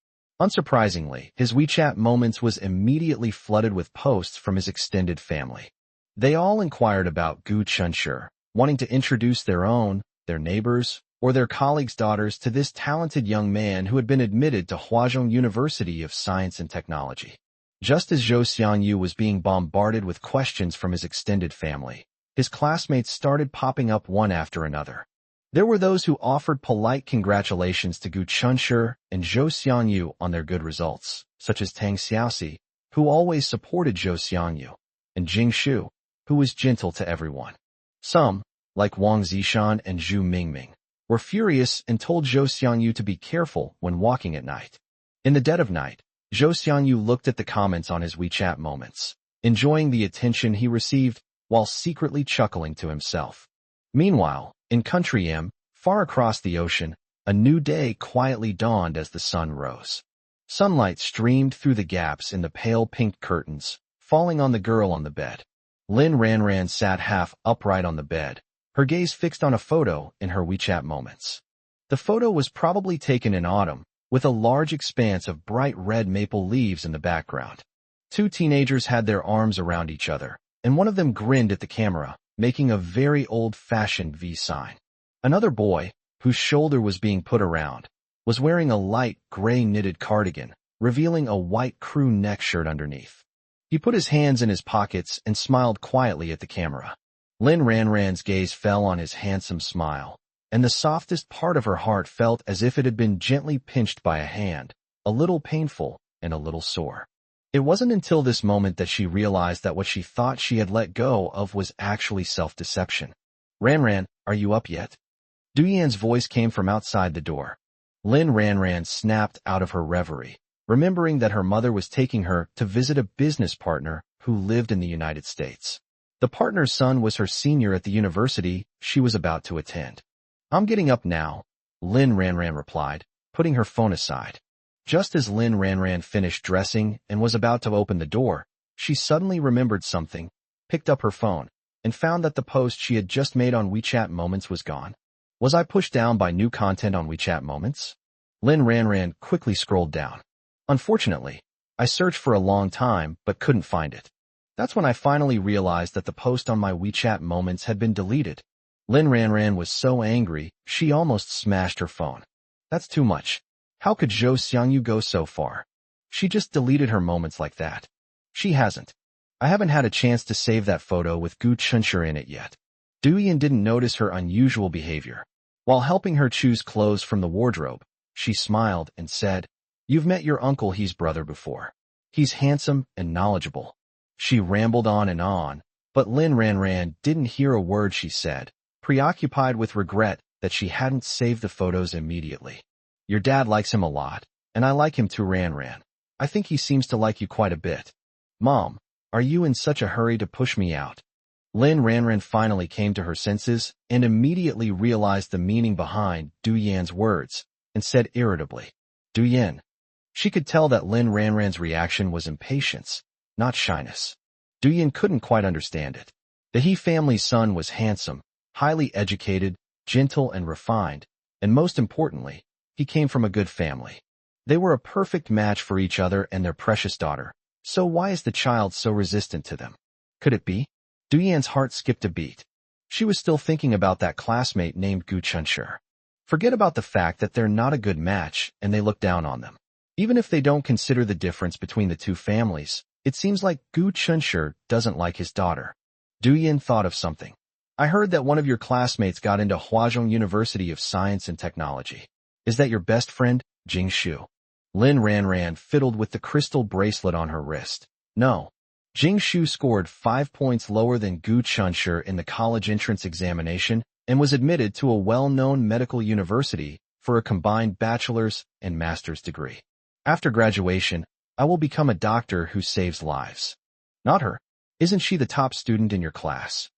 Unsurprisingly, his WeChat Moments was immediately flooded with posts from his extended family. They all inquired about Gu Chunshi, wanting to introduce their own, their neighbors, or their colleagues' daughters to this talented young man who had been admitted to Hwazhong University of Science and Technology. Just as Zhou Xiangyu was being bombarded with questions from his extended family, his classmates started popping up one after another. There were those who offered polite congratulations to Gu Chunshi and Zhou Xiangyu on their good results, such as Tang Xiaoxi, who always supported Zhou Xiangyu, and Jing Shu, who was gentle to everyone. Some, like Wang Zishan and Zhu Mingming, were furious and told Zhou Xiangyu to be careful when walking at night. In the dead of night, Zhou Xiangyu looked at the comments on his WeChat Moments, enjoying the attention he received while secretly chuckling to himself. Meanwhile, in Country M, far across the ocean, a new day quietly dawned as the sun rose. Sunlight streamed through the gaps in the pale pink curtains, falling on the girl on the bed. Lin Ranran sat half upright on the bed, her gaze fixed on a photo in her WeChat Moments. The photo was probably taken in autumn, with a large expanse of bright red maple leaves in the background. Two teenagers had their arms around each other, and one of them grinned at the camera, making a very old-fashioned V sign. Another boy, whose shoulder was being put around, was wearing a light gray knitted cardigan, revealing a white crew neck shirt underneath. He put his hands in his pockets and smiled quietly at the camera. Lin Ranran's gaze fell on his handsome smile, and the softest part of her heart felt as if it had been gently pinched by a hand, a little painful and a little sore. It wasn't until this moment that she realized that what she thought she had let go of was actually self-deception. "Ranran, are you up yet?" Du Yan's voice came from outside the door. Lin Ranran snapped out of her reverie, remembering that her mother was taking her to visit a business partner who lived in the United States. The partner's son was her senior at the university she was about to attend. "I'm getting up now," Lin Ranran replied, putting her phone aside. Just as Lin Ranran finished dressing and was about to open the door, she suddenly remembered something, picked up her phone, and found that the post she had just made on WeChat Moments was gone. Was I pushed down by new content on WeChat Moments? Lin Ranran quickly scrolled down. Unfortunately, I searched for a long time but couldn't find it. That's when I finally realized that the post on my WeChat Moments had been deleted. Lin Ranran was so angry, she almost smashed her phone. That's too much. How could Zhou Xiangyu go so far? She just deleted her moments like that. She hasn't. I haven't had a chance to save that photo with Gu Chunshi in it yet. Du Yan didn't notice her unusual behavior. While helping her choose clothes from the wardrobe, she smiled and said, "You've met your uncle He's brother before. He's handsome and knowledgeable." She rambled on, but Lin Ranran didn't hear a word she said, preoccupied with regret that she hadn't saved the photos immediately. "Your dad likes him a lot, and I like him too, Ranran. I think he seems to like you quite a bit. Mom, are you in such a hurry to push me out?" Lin Ranran finally came to her senses and immediately realized the meaning behind Du Yan's words, and said irritably, "Du Yan." She could tell that Lin Ranran's reaction was impatience, not shyness. Du Yan couldn't quite understand it. The He family's son was handsome, highly educated, gentle and refined, and most importantly, he came from a good family. They were a perfect match for each other and their precious daughter, so why is the child so resistant to them? Could it be? Du Yan's heart skipped a beat. She was still thinking about that classmate named Gu Chunshi. Forget about the fact that they're not a good match and they look down on them. Even if they don't consider the difference between the two families, it seems like Gu Chunshi doesn't like his daughter. Du Yin thought of something. I heard that one of your classmates got into Huazhong University of Science and Technology. Is that your best friend, Jing Shu? Lin Ranran fiddled with the crystal bracelet on her wrist. No. Jing Shu scored 5 points lower than Gu Chunshi in the college entrance examination and was admitted to a well-known medical university for a combined bachelor's and master's degree. After graduation, I will become a doctor who saves lives. Not her. Isn't she the top student in your class?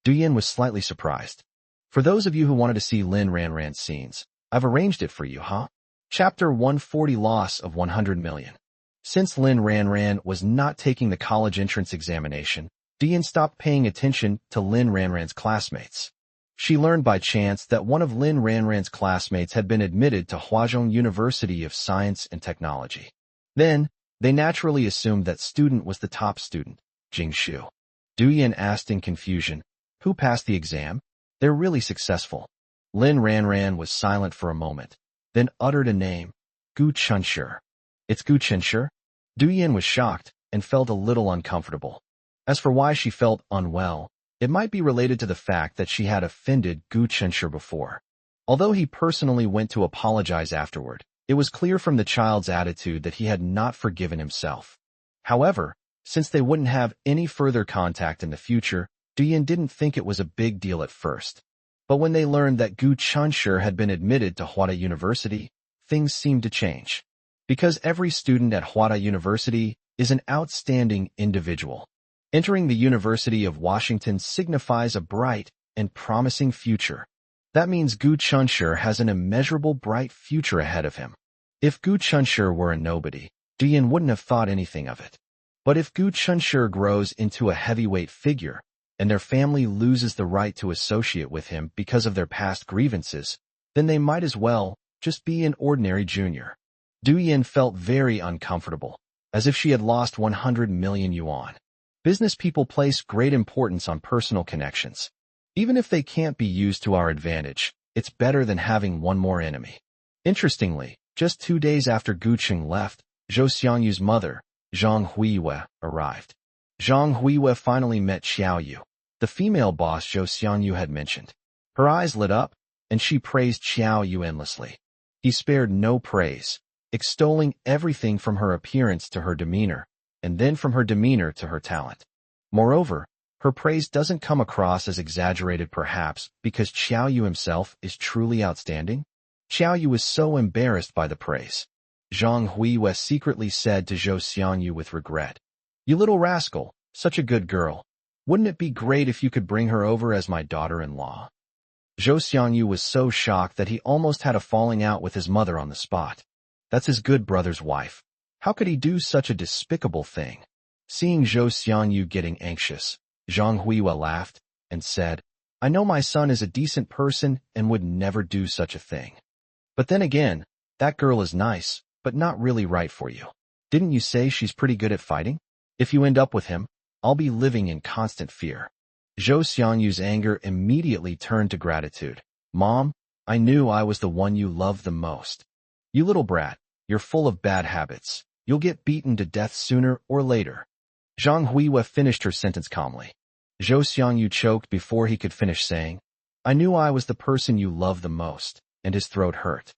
Du Yin was slightly surprised. For those of you who wanted to see Lin Ranran's scenes, I've arranged it for you, huh? Chapter 140 Loss of 100 Million. Since Lin Ranran was not taking the college entrance examination, Du Yin stopped paying attention to Lin Ranran's classmates. She learned by chance that one of Lin Ranran's classmates had been admitted to Huazhong University of Science and Technology. Then, they naturally assumed that student was the top student, Jing Shu. Du Yin asked in confusion, who passed the exam? They're really successful. Lin Ranran was silent for a moment, then uttered a name, Gu Chunshi. It's Gu Chunshi? Du Yin was shocked and felt a little uncomfortable. As for why she felt unwell, it might be related to the fact that she had offended Gu Chunshi before. Although he personally went to apologize afterward, it was clear from the child's attitude that he had not forgiven himself. However, since they wouldn't have any further contact in the future, Du Yin didn't think it was a big deal at first. But when they learned that Gu Chunshi had been admitted to Huada University, things seemed to change. Because every student at Huada University is an outstanding individual. Entering the University of Washington signifies a bright and promising future. That means Gu Chunshi has an immeasurable bright future ahead of him. If Gu Chunshi were a nobody, Du Yin wouldn't have thought anything of it. But if Gu Chunshi grows into a heavyweight figure, and their family loses the right to associate with him because of their past grievances, then they might as well just be an ordinary junior. Du Yin felt very uncomfortable, as if she had lost 100 million yuan. Business people place great importance on personal connections. Even if they can't be used to our advantage, it's better than having one more enemy. Interestingly, just 2 days after Gu Qing left, Zhou Xiangyu's mother, Zhang Huiyue, arrived. Zhang Huiyue finally met Xiaoyu, the female boss Zhou Xiangyu had mentioned. Her eyes lit up, and she praised Xiaoyu endlessly. He spared no praise, extolling everything from her appearance to her demeanor, and then from her demeanor to her talent. Moreover, her praise doesn't come across as exaggerated perhaps because Xiaoyu himself is truly outstanding. Xiaoyu was so embarrassed by the praise. Zhang Huiyue secretly said to Zhou Xiangyu with regret, "You little rascal, such a good girl. Wouldn't it be great if you could bring her over as my daughter-in-law?" Zhou Xiangyu was so shocked that he almost had a falling out with his mother on the spot. That's his good brother's wife. How could he do such a despicable thing? Seeing Zhou Xiangyu getting anxious, Zhang Huiyue laughed and said, "I know my son is a decent person and would never do such a thing. But then again, that girl is nice, but not really right for you. Didn't you say she's pretty good at fighting? If you end up with him, I'll be living in constant fear." Zhou Xiangyu's anger immediately turned to gratitude. "Mom, I knew I was the one you loved the most. You little brat, you're full of bad habits. You'll get beaten to death sooner or later." Zhang Huiyue finished her sentence calmly. Zhou Xiangyu choked before he could finish saying, "I knew I was the person you loved the most," and his throat hurt.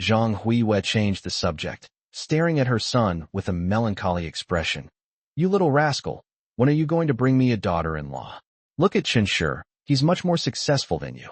Zhang Huiyue changed the subject, staring at her son with a melancholy expression. "You little rascal, when are you going to bring me a daughter-in-law? Look at Chunshi, he's much more successful than you."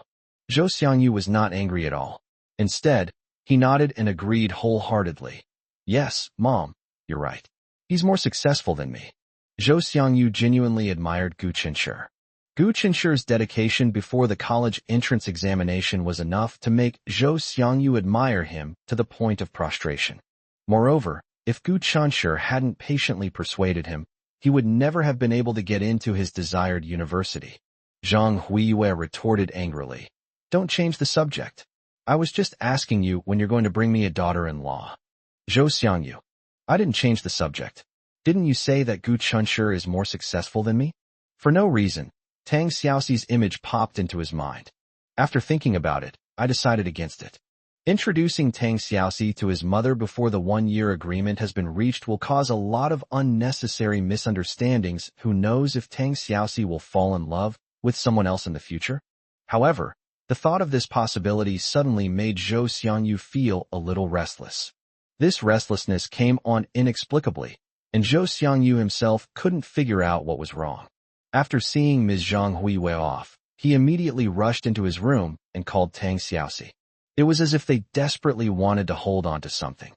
Zhou Xiangyu was not angry at all. Instead, he nodded and agreed wholeheartedly. "Yes, Mom, you're right. He's more successful than me." Zhou Xiangyu genuinely admired Gu Chunshi. Gu Chunshi's dedication before the college entrance examination was enough to make Zhou Xiangyu admire him to the point of prostration. Moreover, if Gu Chunshi hadn't patiently persuaded him, he would never have been able to get into his desired university. Zhang Huiyue retorted angrily, "Don't change the subject. I was just asking you when you're going to bring me a daughter-in-law." Zhou Xiangyu, "I didn't change the subject. Didn't you say that Gu Chunshi is more successful than me?" For no reason, Tang Xiaoxi's image popped into his mind. "After thinking about it, I decided against it." Introducing Tang Xiaoxi to his mother before the one-year agreement has been reached will cause a lot of unnecessary misunderstandings. Who knows if Tang Xiaoxi will fall in love with someone else in the future? However, the thought of this possibility suddenly made Zhou Xiangyu feel a little restless. This restlessness came on inexplicably, and Zhou Xiangyu himself couldn't figure out what was wrong. After seeing Ms. Zhang Huiwei off, he immediately rushed into his room and called Tang Xiaoxi. It was as if they desperately wanted to hold on to something.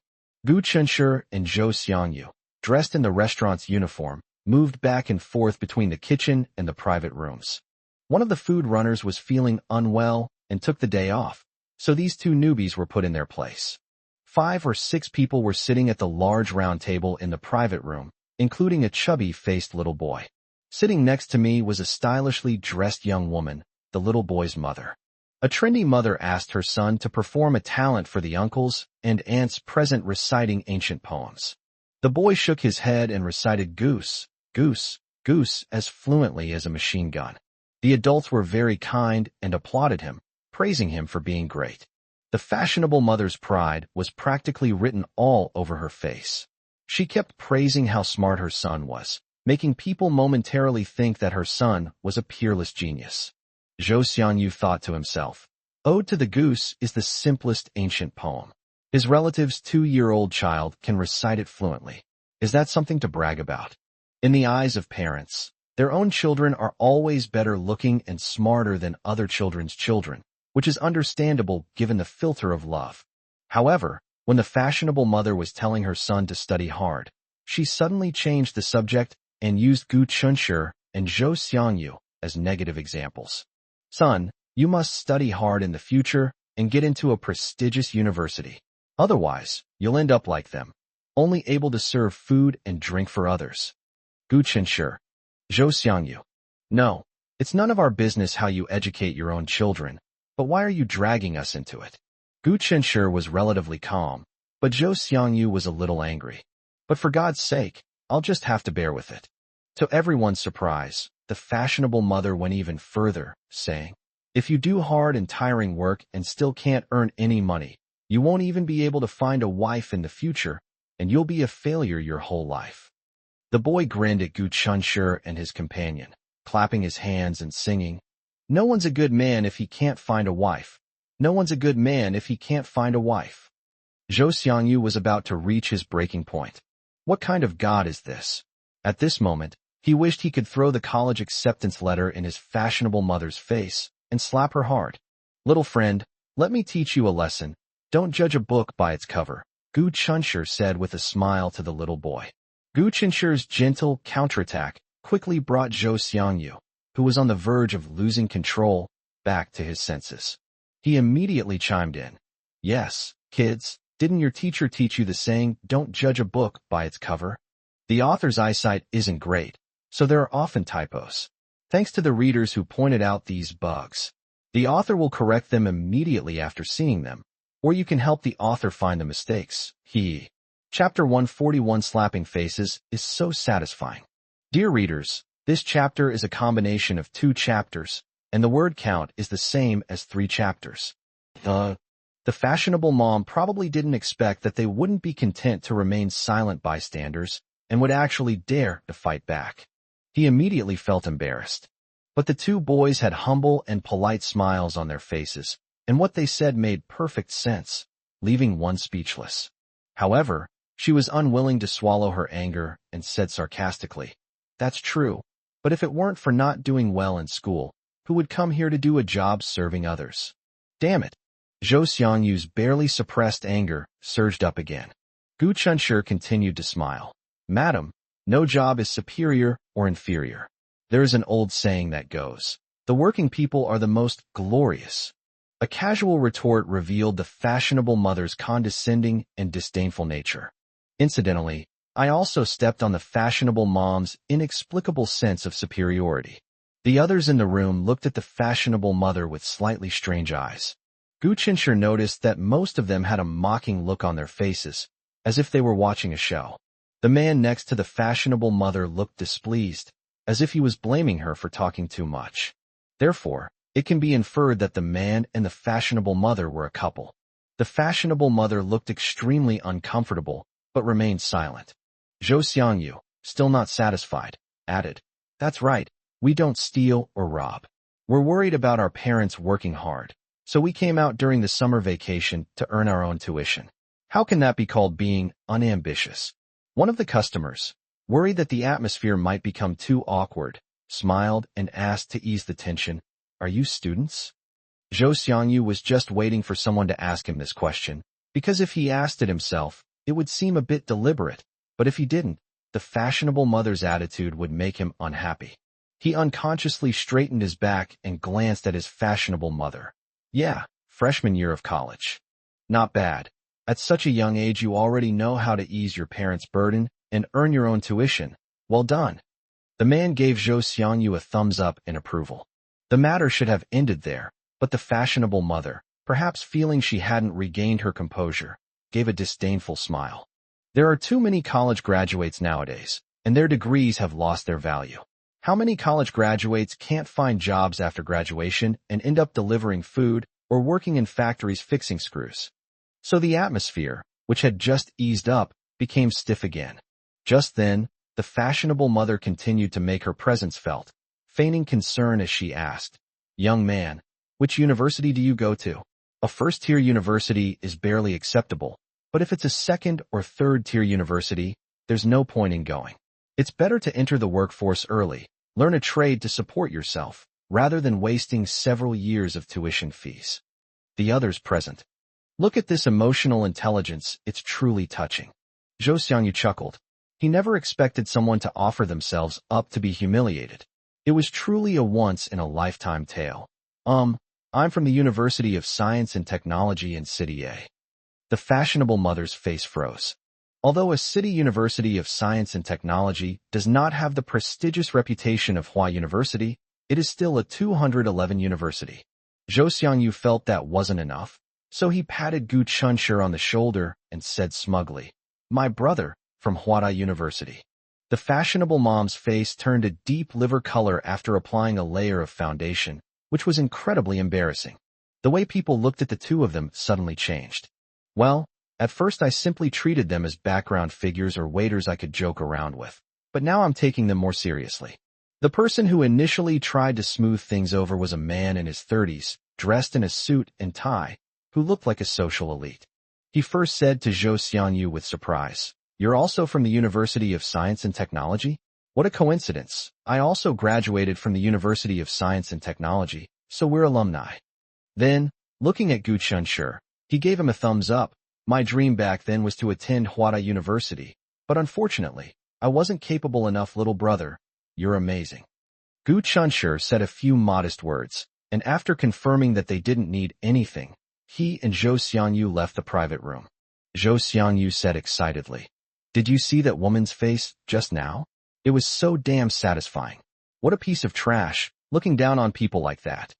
Gu Chunshi and Zhou Xiangyu, dressed in the restaurant's uniform, moved back and forth between the kitchen and the private rooms. One of the food runners was feeling unwell and took the day off, so these two newbies were put in their place. 5 or 6 people were sitting at the large round table in the private room, including a chubby-faced little boy. Sitting next to me was a stylishly dressed young woman, the little boy's mother. A trendy mother asked her son to perform a talent for the uncles and aunts present reciting ancient poems. The boy shook his head and recited goose, goose, goose as fluently as a machine gun. The adults were very kind and applauded him, praising him for being great. The fashionable mother's pride was practically written all over her face. She kept praising how smart her son was, making people momentarily think that her son was a peerless genius. Zhou Xiangyu thought to himself, Ode to the Goose is the simplest ancient poem. His relative's 2-year-old child can recite it fluently. Is that something to brag about? In the eyes of parents, their own children are always better looking and smarter than other children's children, which is understandable given the filter of love. However, when the fashionable mother was telling her son to study hard, she suddenly changed the subject and used Gu Chunshi and Zhou Xiangyu as negative examples. Son, you must study hard in the future and get into a prestigious university. Otherwise, you'll end up like them, only able to serve food and drink for others. Gu Chunshi. Zhou Xiangyu. No, it's none of our business how you educate your own children, but why are you dragging us into it? Gu Chunshi was relatively calm, but Zhou Xiangyu was a little angry. But for God's sake, I'll just have to bear with it. To everyone's surprise, the fashionable mother went even further, saying, If you do hard and tiring work and still can't earn any money, you won't even be able to find a wife in the future, and you'll be a failure your whole life. The boy grinned at Gu Chunshi and his companion, clapping his hands and singing, No one's a good man if he can't find a wife. No one's a good man if he can't find a wife. Zhou Xiangyu was about to reach his breaking point. What kind of God is this? At this moment, he wished he could throw the college acceptance letter in his fashionable mother's face and slap her hard. Little friend, let me teach you a lesson. Don't judge a book by its cover, Gu Chunshi said with a smile to the little boy. Gu Chunshi's gentle counterattack quickly brought Zhou Xiangyu, who was on the verge of losing control, back to his senses. He immediately chimed in. Yes, kids, didn't your teacher teach you the saying, don't judge a book by its cover? The author's eyesight isn't great, so there are often typos. Thanks to the readers who pointed out these bugs. The author will correct them immediately after seeing them, or you can help the author find the mistakes. Chapter 141 Slapping Faces is so satisfying. Dear readers, this chapter is a combination of 2 chapters, and the word count is the same as 3 chapters. The fashionable mom probably didn't expect that they wouldn't be content to remain silent bystanders and would actually dare to fight back. He immediately felt embarrassed. But the 2 boys had humble and polite smiles on their faces, and what they said made perfect sense, leaving one speechless. However, she was unwilling to swallow her anger and said sarcastically, That's true, but if it weren't for not doing well in school, who would come here to do a job serving others? Damn it! Zhou Xiangyu's barely suppressed anger surged up again. Gu Chunshi continued to smile. Madam, no job is superior or inferior. There is an old saying that goes, the working people are the most glorious. A casual retort revealed the fashionable mother's condescending and disdainful nature. Incidentally, I also stepped on the fashionable mom's inexplicable sense of superiority. The others in the room looked at the fashionable mother with slightly strange eyes. Gu Chunshi noticed that most of them had a mocking look on their faces, as if they were watching a show. The man next to the fashionable mother looked displeased, as if he was blaming her for talking too much. Therefore, it can be inferred that the man and the fashionable mother were a couple. The fashionable mother looked extremely uncomfortable, but remained silent. Zhou Xiangyu, still not satisfied, added, "That's right, we don't steal or rob. We're worried about our parents working hard, so we came out during the summer vacation to earn our own tuition. How can that be called being unambitious?" One of the customers, worried that the atmosphere might become too awkward, smiled and asked to ease the tension, "Are you students?" Zhou Xiangyu was just waiting for someone to ask him this question, because if he asked it himself, it would seem a bit deliberate, but if he didn't, the fashionable mother's attitude would make him unhappy. He unconsciously straightened his back and glanced at his fashionable mother. "Yeah, freshman year of college. Not bad. At such a young age you already know how to ease your parents' burden and earn your own tuition. Well done." The man gave Zhou Xiangyu a thumbs up in approval. The matter should have ended there, but the fashionable mother, perhaps feeling she hadn't regained her composure, gave a disdainful smile. There are too many college graduates nowadays, and their degrees have lost their value. How many college graduates can't find jobs after graduation and end up delivering food or working in factories fixing screws? So the atmosphere, which had just eased up, became stiff again. Just then, the fashionable mother continued to make her presence felt, feigning concern as she asked, "Young man, which university do you go to? A first-tier university is barely acceptable, but if it's a second or third-tier university, there's no point in going. It's better to enter the workforce early, learn a trade to support yourself, rather than wasting several years of tuition fees." The others present, "Look at this emotional intelligence, it's truly touching." Zhou Xiangyu chuckled. He never expected someone to offer themselves up to be humiliated. It was truly a once-in-a-lifetime tale. I'm from the University of Science and Technology in City A." The fashionable mother's face froze. Although a city university of science and technology does not have the prestigious reputation of Hua University, it is still a 211 university. Zhou Xiangyu felt that wasn't enough, so he patted Gu Chunshi on the shoulder and said smugly, "My brother, from Huada University." The fashionable mom's face turned a deep liver color after applying a layer of foundation, which was incredibly embarrassing. The way people looked at the two of them suddenly changed. "Well, at first I simply treated them as background figures or waiters I could joke around with, but now I'm taking them more seriously." The person who initially tried to smooth things over was a man in his 30s, dressed in a suit and tie, who looked like a social elite. He first said to Zhou Xiangyu with surprise, "You're also from the University of Science and Technology? What a coincidence. I also graduated from the University of Science and Technology, so we're alumni." Then, looking at Gu Chunshi, he gave him a thumbs up. "My dream back then was to attend Huada University, but unfortunately, I wasn't capable enough, little brother. You're amazing." Gu Chunshi said a few modest words, and after confirming that they didn't need anything, he and Zhou Xiangyu left the private room. Zhou Xiangyu said excitedly, "Did you see that woman's face just now? It was so damn satisfying. What a piece of trash, looking down on people like that."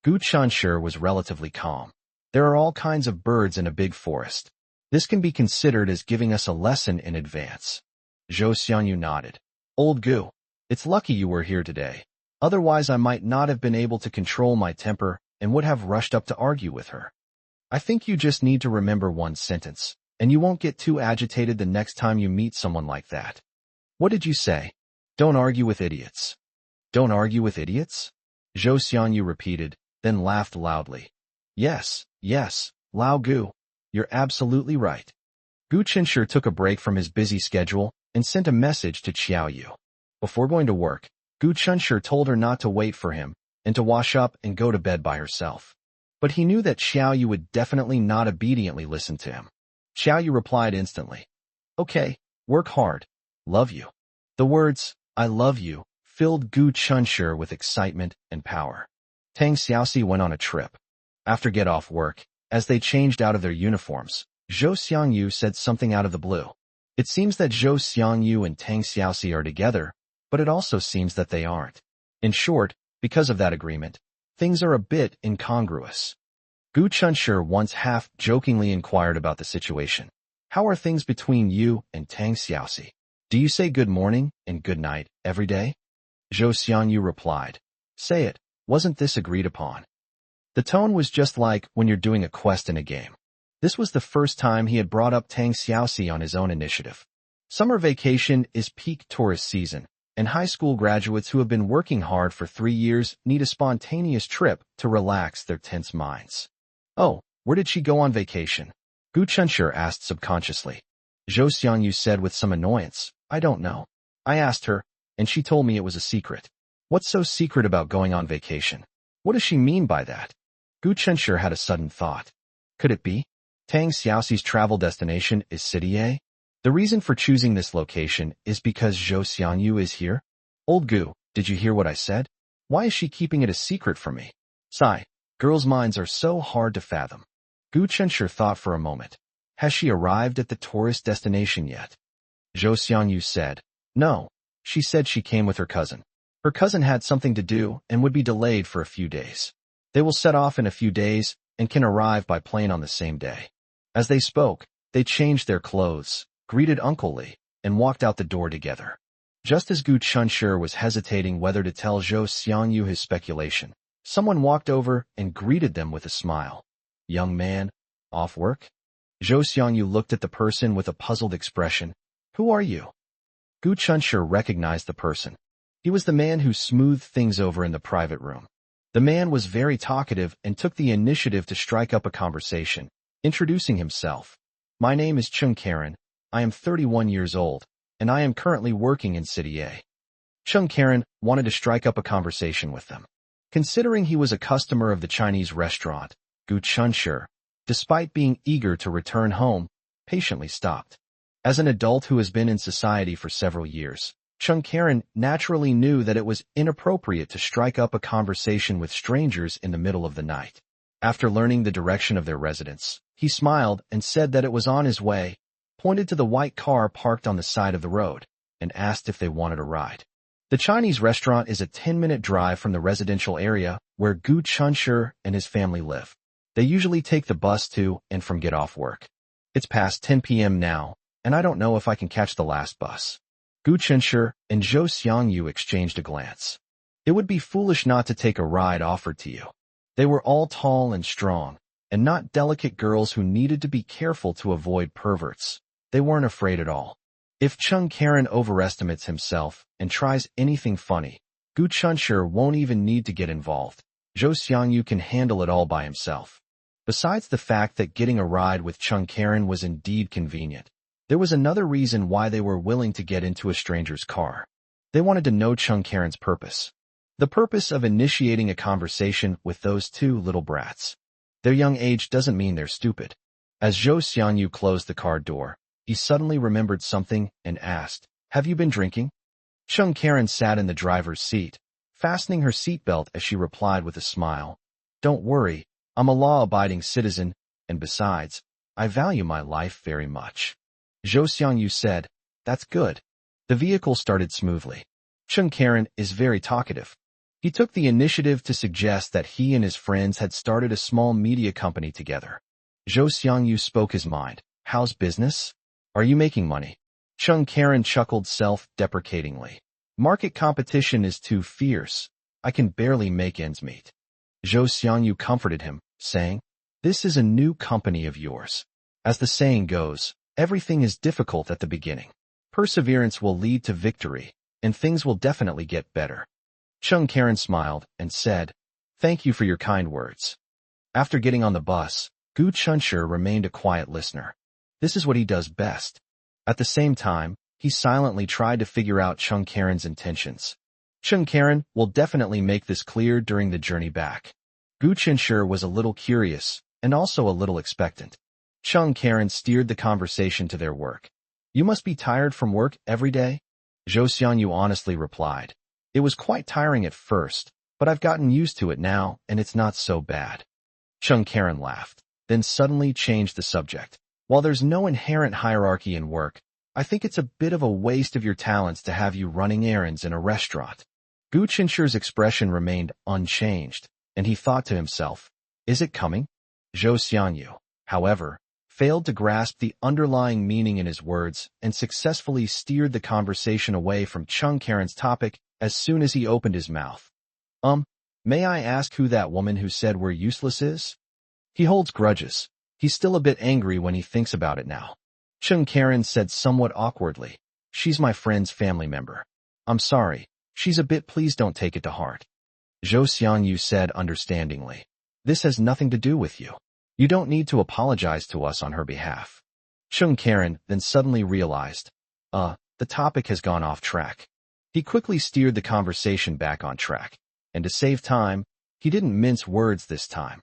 Gu Chunshi was relatively calm. "There are all kinds of birds in a big forest. This can be considered as giving us a lesson in advance." Zhou Xiangyu nodded. "Old Gu, it's lucky you were here today. Otherwise I might not have been able to control my temper and would have rushed up to argue with her. I think you just need to remember one sentence, and you won't get too agitated the next time you meet someone like that." "What did you say?" "Don't argue with idiots." "Don't argue with idiots?" Zhou Xiangyu repeated, then laughed loudly. Yes, Lao Gu, you're absolutely right." Gu Chunshi took a break from his busy schedule and sent a message to Xiao Yu. Before going to work, Gu Chunshi told her not to wait for him and to wash up and go to bed by herself. But he knew that Xiao Yu would definitely not obediently listen to him. Xiao Yu replied instantly, "Okay, work hard. Love you." The words, "I love you," filled Gu Chunshi with excitement and power. Tang Xiaoxi went on a trip. After get off work, as they changed out of their uniforms, Zhou Xiangyu said something out of the blue. It seems that Zhou Xiangyu and Tang Xiaoxi are together, but it also seems that they aren't. In short, because of that agreement, things are a bit incongruous. Gu Chunshi once half-jokingly inquired about the situation. "How are things between you and Tang Xiaoxi? Do you say good morning and good night every day?" Zhou Xiangyu replied, "Say it, wasn't this agreed upon?" The tone was just like when you're doing a quest in a game. This was the first time he had brought up Tang Xiaoxi on his own initiative. Summer vacation is peak tourist season, and high school graduates who have been working hard for 3 years need a spontaneous trip to relax their tense minds. Oh, where did she go on vacation? Gu Chunshi asked subconsciously. Zhou Xiangyu said with some annoyance, I don't know. I asked her, and she told me it was a secret. What's so secret about going on vacation? What does she mean by that? Gu Chunshi had a sudden thought. Could it be? Tang Xiaoxi's travel destination is City A? The reason for choosing this location is because Zhou Xiangyu is here? Old Gu, did you hear what I said? Why is she keeping it a secret from me? Sigh, girls' minds are so hard to fathom. Gu Chunshi thought for a moment. Has she arrived at the tourist destination yet? Zhou Xiangyu said. No. She said she came with her cousin. Her cousin had something to do and would be delayed for a few days. They will set off in a few days and can arrive by plane on the same day. As they spoke, they changed their clothes, greeted Uncle Li, and walked out the door together. Just as Gu Chunshi was hesitating whether to tell Zhou Xiangyu his speculation, someone walked over and greeted them with a smile. Young man, off work? Zhou Xiangyu looked at the person with a puzzled expression. Who are you? Gu Chunshi recognized the person. He was the man who smoothed things over in the private room. The man was very talkative and took the initiative to strike up a conversation, introducing himself. My name is Chung Karen. I am 31 years old, and I am currently working in City A. Chung Karen wanted to strike up a conversation with them. Considering he was a customer of the Chinese restaurant, Gu Chunshi, despite being eager to return home, patiently stopped. As an adult who has been in society for several years, Chung Karen naturally knew that it was inappropriate to strike up a conversation with strangers in the middle of the night. After learning the direction of their residence, he smiled and said that it was on his way, pointed to the white car parked on the side of the road, and asked if they wanted a ride. The Chinese restaurant is a 10-minute drive from the residential area where Gu Chunshi and his family live. They usually take the bus to and from get off work. It's past 10 p.m. now, and I don't know if I can catch the last bus. Gu Chunshi and Zhou Xiangyu exchanged a glance. It would be foolish not to take a ride offered to you. They were all tall and strong, and not delicate girls who needed to be careful to avoid perverts. They weren't afraid at all. If Chung Karen overestimates himself and tries anything funny, Gu Chunshi won't even need to get involved. Zhou Xiangyu can handle it all by himself. Besides the fact that getting a ride with Chung Karen was indeed convenient, there was another reason why they were willing to get into a stranger's car. They wanted to know Chung Karen's purpose. The purpose of initiating a conversation with those two little brats. Their young age doesn't mean they're stupid. As Zhou Xiangyu closed the car door, he suddenly remembered something and asked, Have you been drinking? Chung Karen sat in the driver's seat, fastening her seatbelt as she replied with a smile. Don't worry, I'm a law-abiding citizen, and besides, I value my life very much. Zhou Xiangyu said, That's good. The vehicle started smoothly. Chung Karen is very talkative. He took the initiative to suggest that he and his friends had started a small media company together. Zhou Xiangyu spoke his mind. How's business? Are you making money? Chung Karen chuckled self-deprecatingly. Market competition is too fierce. I can barely make ends meet. Zhou Xiangyu comforted him, saying, This is a new company of yours. As the saying goes, everything is difficult at the beginning. Perseverance will lead to victory, and things will definitely get better. Chung Karen smiled and said, Thank you for your kind words. After getting on the bus, Gu Chunshi remained a quiet listener. This is what he does best. At the same time, he silently tried to figure out Chung Karen's intentions. Chung Karen will definitely make this clear during the journey back. Gu Chunshi was a little curious and also a little expectant. Chung Karen steered the conversation to their work. You must be tired from work every day? Zhou Xiangyu honestly replied. It was quite tiring at first, but I've gotten used to it now, and it's not so bad. Chung Karen laughed, then suddenly changed the subject. While there's no inherent hierarchy in work, I think it's a bit of a waste of your talents to have you running errands in a restaurant. Gu Chunshi's expression remained unchanged, and he thought to himself, Is it coming? Zhou Xiangyu, however, failed to grasp the underlying meaning in his words and successfully steered the conversation away from Chung Karen's topic as soon as he opened his mouth. May I ask who that woman who said we're useless is? He holds grudges. He's still a bit angry when he thinks about it now. Chung Karen said somewhat awkwardly. She's my friend's family member. I'm sorry. She's a bit, please don't take it to heart. Zhou Xiangyu said understandingly. This has nothing to do with you. You don't need to apologize to us on her behalf. Chung Karen then suddenly realized, the topic has gone off track. He quickly steered the conversation back on track, and to save time, he didn't mince words this time.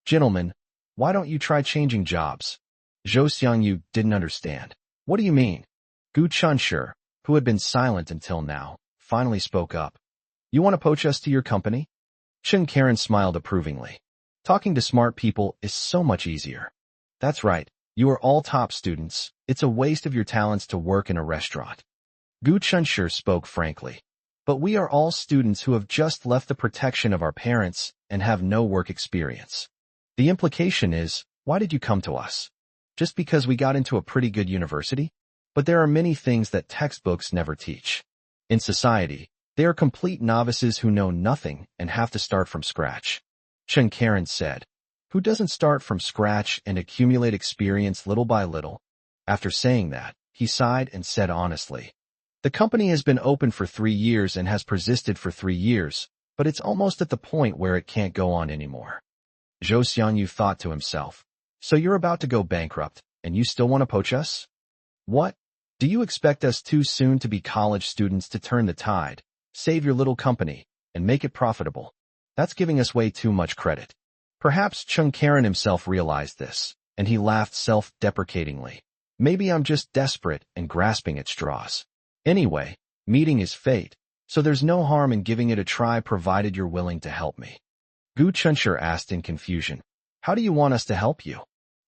Gentlemen, why don't you try changing jobs? Zhou Xiangyu didn't understand. What do you mean? Gu Chunshi, who had been silent until now, finally spoke up. You want to poach us to your company? Chung Karen smiled approvingly. Talking to smart people is so much easier. That's right. You are all top students. It's a waste of your talents to work in a restaurant. Gu Chunshi spoke frankly. But we are all students who have just left the protection of our parents and have no work experience. The implication is, why did you come to us? Just because we got into a pretty good university? But there are many things that textbooks never teach. In society, they are complete novices who know nothing and have to start from scratch. Chung Karen said. Who doesn't start from scratch and accumulate experience little by little? After saying that, he sighed and said honestly. The company has been open for 3 years and has persisted for 3 years, but it's almost at the point where it can't go on anymore. Zhou Xiangyu thought to himself. So you're about to go bankrupt, and you still want to poach us? What? Do you expect us too soon to be college students to turn the tide, save your little company, and make it profitable? That's giving us way too much credit. Perhaps Chung Karen himself realized this, and he laughed self-deprecatingly. Maybe I'm just desperate and grasping at straws. Anyway, meeting is fate, so there's no harm in giving it a try provided you're willing to help me. Gu Chunshi asked in confusion. How do you want us to help you?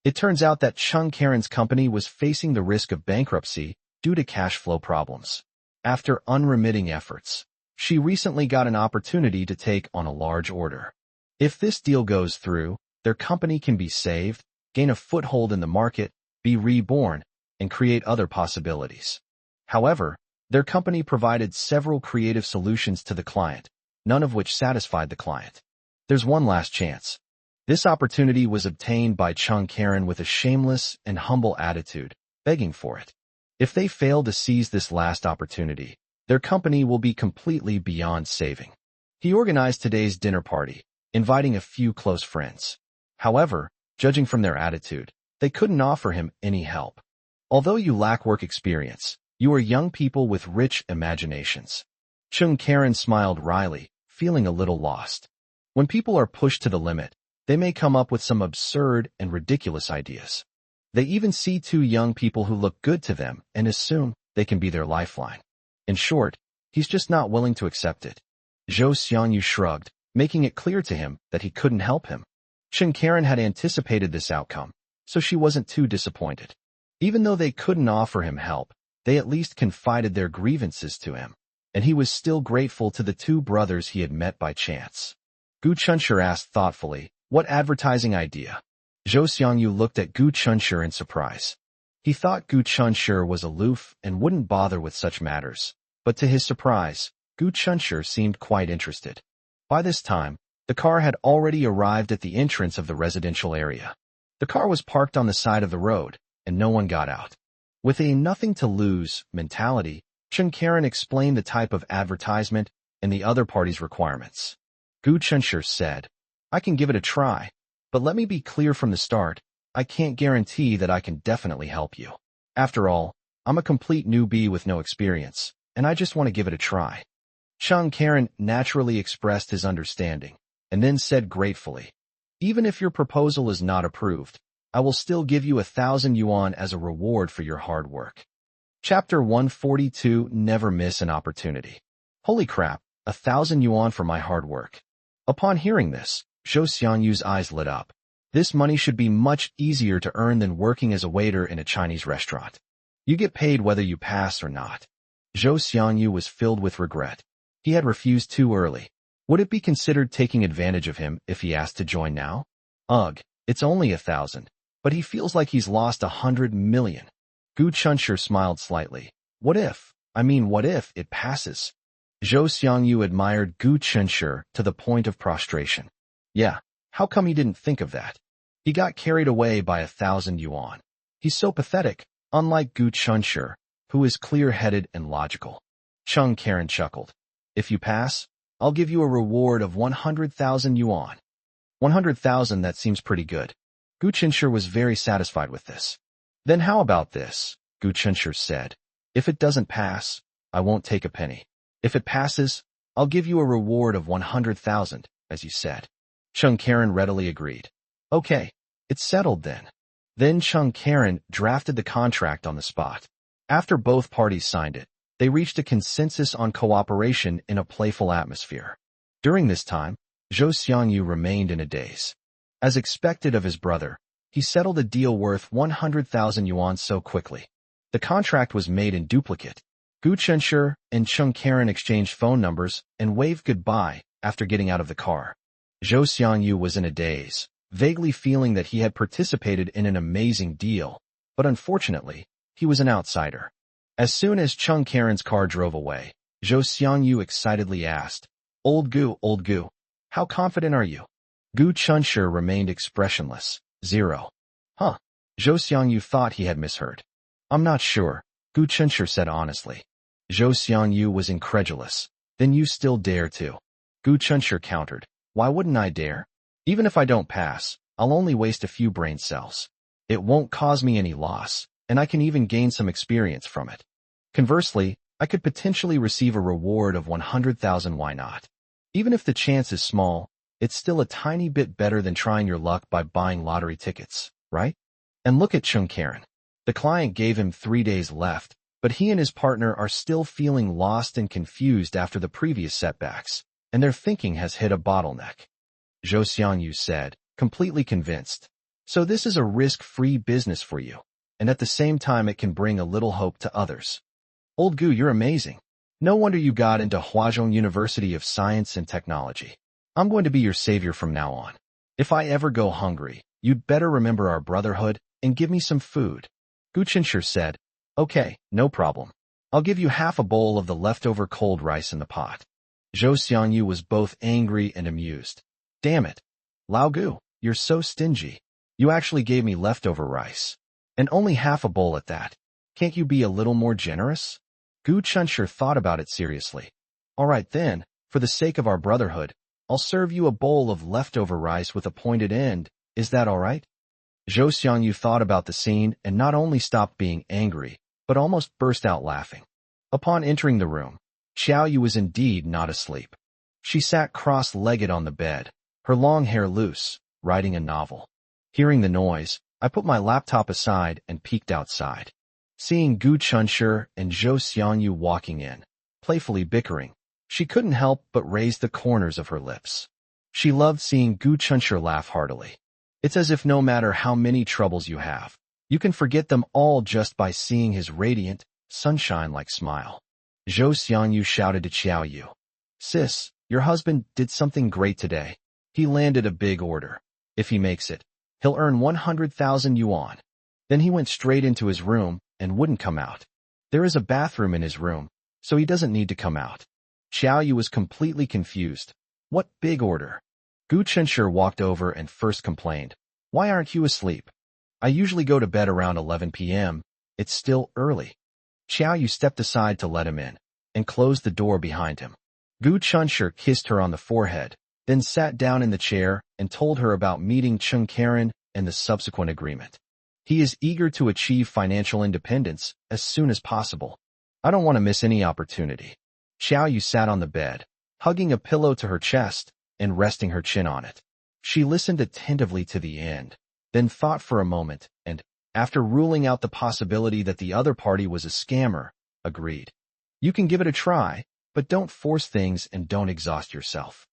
It turns out that Chung Karen's company was facing the risk of bankruptcy due to cash flow problems. After unremitting efforts, she recently got an opportunity to take on a large order. If this deal goes through, their company can be saved, gain a foothold in the market, be reborn, and create other possibilities. However, their company provided several creative solutions to the client, none of which satisfied the client. There's one last chance. This opportunity was obtained by Chung Karen with a shameless and humble attitude, begging for it. If they fail to seize this last opportunity, their company will be completely beyond saving. He organized today's dinner party, inviting a few close friends. However, judging from their attitude, they couldn't offer him any help. Although you lack work experience, you are young people with rich imaginations. Chung Karen smiled wryly, feeling a little lost. When people are pushed to the limit, they may come up with some absurd and ridiculous ideas. They even see 2 young people who look good to them and assume they can be their lifeline. In short, he's just not willing to accept it. Zhou Xiangyu shrugged, making it clear to him that he couldn't help him. Chung Karen had anticipated this outcome, so she wasn't too disappointed. Even though they couldn't offer him help, they at least confided their grievances to him, and he was still grateful to the 2 brothers he had met by chance. Gu Chunshi asked thoughtfully, what advertising idea? Zhou Xiangyu looked at Gu Chunshi in surprise. He thought Gu Chunshi was aloof and wouldn't bother with such matters, but to his surprise, Gu Chunshi seemed quite interested. By this time, the car had already arrived at the entrance of the residential area. The car was parked on the side of the road, and no one got out. With a nothing-to-lose mentality, Chung Karen explained the type of advertisement and the other party's requirements. Gu Chunshi said, I can give it a try, but let me be clear from the start, I can't guarantee that I can definitely help you. After all, I'm a complete newbie with no experience, and I just want to give it a try. Chung Karen naturally expressed his understanding, and then said gratefully, even if your proposal is not approved, I will still give you 1,000 yuan as a reward for your hard work. Chapter 142, Never Miss an Opportunity. Holy crap, 1,000 yuan for my hard work. Upon hearing this, Zhou Xiangyu's eyes lit up. This money should be much easier to earn than working as a waiter in a Chinese restaurant. You get paid whether you pass or not. Zhou Xiangyu was filled with regret. He had refused too early. Would it be considered taking advantage of him if he asked to join now? Ugh, it's only 1,000, but he feels like he's lost 100 million. Gu Chunshi smiled slightly. What if it passes? Zhou Xiangyu admired Gu Chunshi to the point of prostration. Yeah, how come he didn't think of that? He got carried away by 1,000 yuan. He's so pathetic, unlike Gu Chunshi, who is clear-headed and logical. Chung Karen chuckled. If you pass, I'll give you a reward of 100,000 yuan. 100,000, that seems pretty good. Gu Chunshi was very satisfied with this. Then how about this? Gu Chunshi said. If it doesn't pass, I won't take a penny. If it passes, I'll give you a reward of 100,000, as you said. Chung Karen readily agreed. Okay, it's settled then. Then Chung Karen drafted the contract on the spot. After both parties signed it, they reached a consensus on cooperation in a playful atmosphere. During this time, Zhou Xiangyu remained in a daze. As expected of his brother, he settled a deal worth 100,000 yuan so quickly. The contract was made in duplicate. Gu Chunshi and Chung Karen exchanged phone numbers and waved goodbye after getting out of the car. Zhou Xiangyu was in a daze, vaguely feeling that he had participated in an amazing deal, but unfortunately, he was an outsider. As soon as Chung Karen's car drove away, Zhou Xiangyu excitedly asked, old Gu, how confident are you? Gu Chunshi remained expressionless. 0. Huh. Zhou Xiangyu thought he had misheard. I'm not sure, Gu Chunshi said honestly. Zhou Xiangyu was incredulous. Then you still dare to? Gu Chunshi countered. Why wouldn't I dare? Even if I don't pass, I'll only waste a few brain cells. It won't cause me any loss, and I can even gain some experience from it. Conversely, I could potentially receive a reward of 100,000. Why not? Even if the chance is small, it's still a tiny bit better than trying your luck by buying lottery tickets, right? And look at Chung Karen. The client gave him 3 days left, but he and his partner are still feeling lost and confused after the previous setbacks, and their thinking has hit a bottleneck. Zhou Xiangyu said, completely convinced. So this is a risk-free business for you, and at the same time it can bring a little hope to others. Old Gu, you're amazing. No wonder you got into Huazhong University of Science and Technology. I'm going to be your savior from now on. If I ever go hungry, you'd better remember our brotherhood and give me some food. Gu Chunshi said, okay, no problem. I'll give you half a bowl of the leftover cold rice in the pot. Zhou Xiangyu was both angry and amused. Damn it. Lao Gu, you're so stingy. You actually gave me leftover rice. And only half a bowl at that. Can't you be a little more generous? Gu Chunshi thought about it seriously. All right then, for the sake of our brotherhood, I'll serve you a bowl of leftover rice with a pointed end. Is that all right? Zhou Xiangyu thought about the scene and not only stopped being angry, but almost burst out laughing. Upon entering the room, Xiaoyu was indeed not asleep. She sat cross-legged on the bed, her long hair loose, writing a novel. Hearing the noise, I put my laptop aside and peeked outside. Seeing Gu Chunshi and Zhou Xiangyu walking in, playfully bickering, she couldn't help but raise the corners of her lips. She loved seeing Gu Chunshi laugh heartily. It's as if no matter how many troubles you have, you can forget them all just by seeing his radiant, sunshine-like smile. Zhou Xiangyu shouted to Xiaoyu. Sis, your husband did something great today. He landed a big order. If he makes it, he'll earn 100,000 yuan. Then he went straight into his room and wouldn't come out. There is a bathroom in his room, so he doesn't need to come out. Xiaoyu was completely confused. What big order? Gu Chunshi walked over and first complained. Why aren't you asleep? I usually go to bed around 11 p.m. It's still early. Xiaoyu stepped aside to let him in, and closed the door behind him. Gu Chunshi kissed her on the forehead, then sat down in the chair and told her about meeting Chung Karen and the subsequent agreement. He is eager to achieve financial independence as soon as possible. I don't want to miss any opportunity. Xiaoyu sat on the bed, hugging a pillow to her chest and resting her chin on it. She listened attentively to the end, then thought for a moment and, after ruling out the possibility that the other party was a scammer, agreed. You can give it a try, but don't force things and don't exhaust yourself.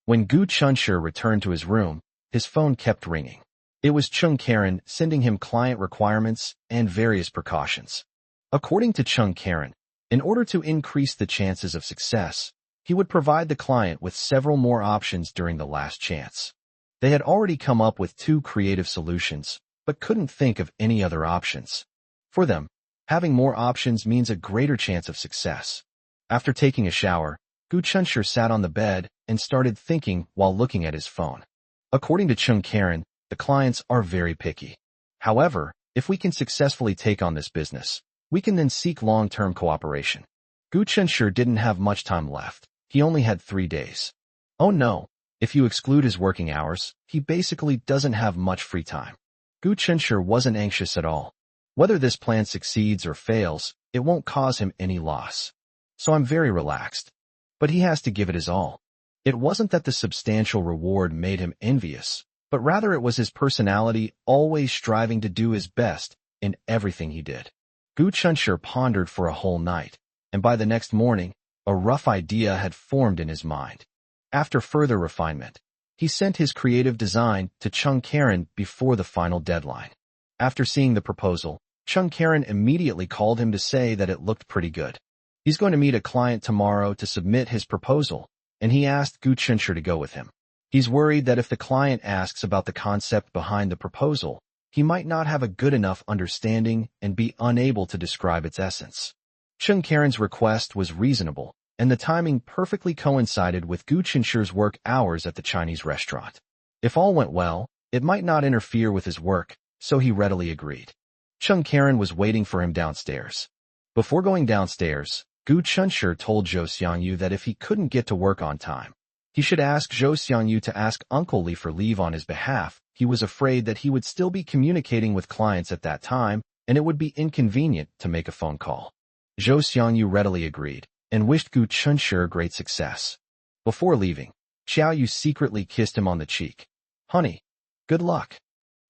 When Gu Chunshi returned to his room, his phone kept ringing. It was Chung Karen sending him client requirements and various precautions. According to Chung Karen, in order to increase the chances of success, he would provide the client with several more options during the last chance. They had already come up with 2 creative solutions, but couldn't think of any other options. For them, having more options means a greater chance of success. After taking a shower, Gu Chunshi sat on the bed and started thinking while looking at his phone. According to Chung Karen, the The clients are very picky. However, if we can successfully take on this business, we can then seek long-term cooperation. Gu Chunshur didn't have much time left. He only had 3 days. Oh no, if you exclude his working hours, he basically doesn't have much free time. Gu Chunshur wasn't anxious at all. Whether this plan succeeds or fails, it won't cause him any loss. So I'm very relaxed. But he has to give it his all. It wasn't that the substantial reward made him envious, but rather it was his personality always striving to do his best in everything he did. Gu Chunshur pondered for a whole night, and by the next morning, a rough idea had formed in his mind. After further refinement, he sent his creative design to Chung Karen before the final deadline. After seeing the proposal, Chung Karen immediately called him to say that it looked pretty good. He's going to meet a client tomorrow to submit his proposal, and he asked Gu Chunshur to go with him. He's worried that if the client asks about the concept behind the proposal, he might not have a good enough understanding and be unable to describe its essence. Chung Karen's request was reasonable, and the timing perfectly coincided with Gu Chunshur's work hours at the Chinese restaurant. If all went well, it might not interfere with his work, so he readily agreed. Chung Karen was waiting for him downstairs. Before going downstairs, Gu Chunshur told Zhou Xiangyu that if he couldn't get to work on time, he should ask Zhou Xiangyu to ask Uncle Li for leave on his behalf. He was afraid that he would still be communicating with clients at that time, and it would be inconvenient to make a phone call. Zhou Xiangyu readily agreed, and wished Gu Chunshur great success. Before leaving, Xiaoyu secretly kissed him on the cheek. Honey, good luck.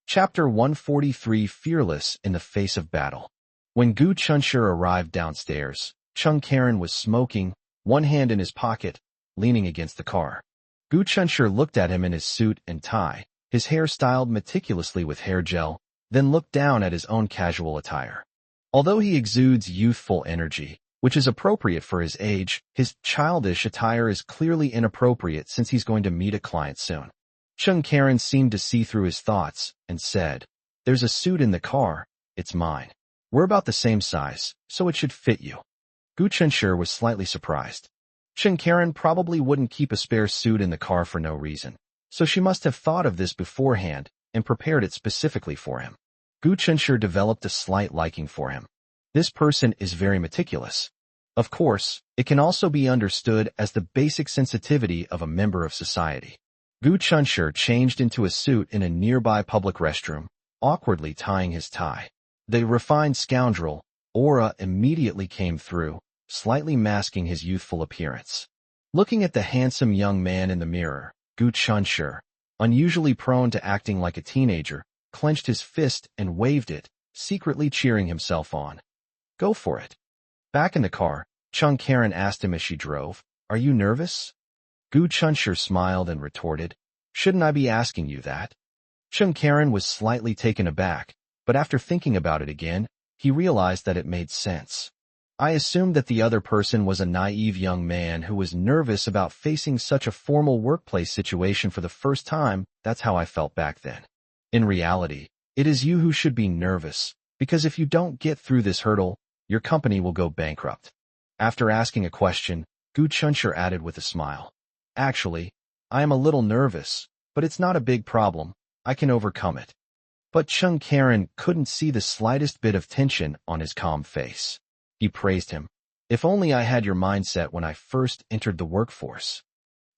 Chapter 143 Fearless in the Face of Battle. When Gu Chunshur arrived downstairs, Chung Karen was smoking, one hand in his pocket, leaning against the car. Gu Chunshur looked at him in his suit and tie, his hair styled meticulously with hair gel, then looked down at his own casual attire. Although he exudes youthful energy, which is appropriate for his age, his childish attire is clearly inappropriate since he's going to meet a client soon. Chung Karen seemed to see through his thoughts and said, "There's a suit in the car, it's mine. We're about the same size, so it should fit you." Gu Chunshur was slightly surprised. Chung Karen probably wouldn't keep a spare suit in the car for no reason, so she must have thought of this beforehand and prepared it specifically for him. Gu Chunshur developed a slight liking for him. This person is very meticulous. Of course, it can also be understood as the basic sensitivity of a member of society. Gu Chunshur changed into a suit in a nearby public restroom, awkwardly tying his tie. The refined scoundrel aura immediately came through, slightly masking his youthful appearance. Looking at the handsome young man in the mirror, Gu Chunshur, unusually prone to acting like a teenager, clenched his fist and waved it, secretly cheering himself on. Go for it. Back in the car, Chung Karen asked him as she drove, "Are you nervous?" Gu Chunshur smiled and retorted, "Shouldn't I be asking you that?" Chung Karen was slightly taken aback, but after thinking about it again, he realized that it made sense. I assumed that the other person was a naive young man who was nervous about facing such a formal workplace situation for the first time. That's how I felt back then. In reality, it is you who should be nervous, because if you don't get through this hurdle, your company will go bankrupt. After asking a question, Gu Chunshur added with a smile, "Actually, I am a little nervous, but it's not a big problem. I can overcome it." But Chung Karen couldn't see the slightest bit of tension on his calm face. He praised him. "If only I had your mindset when I first entered the workforce."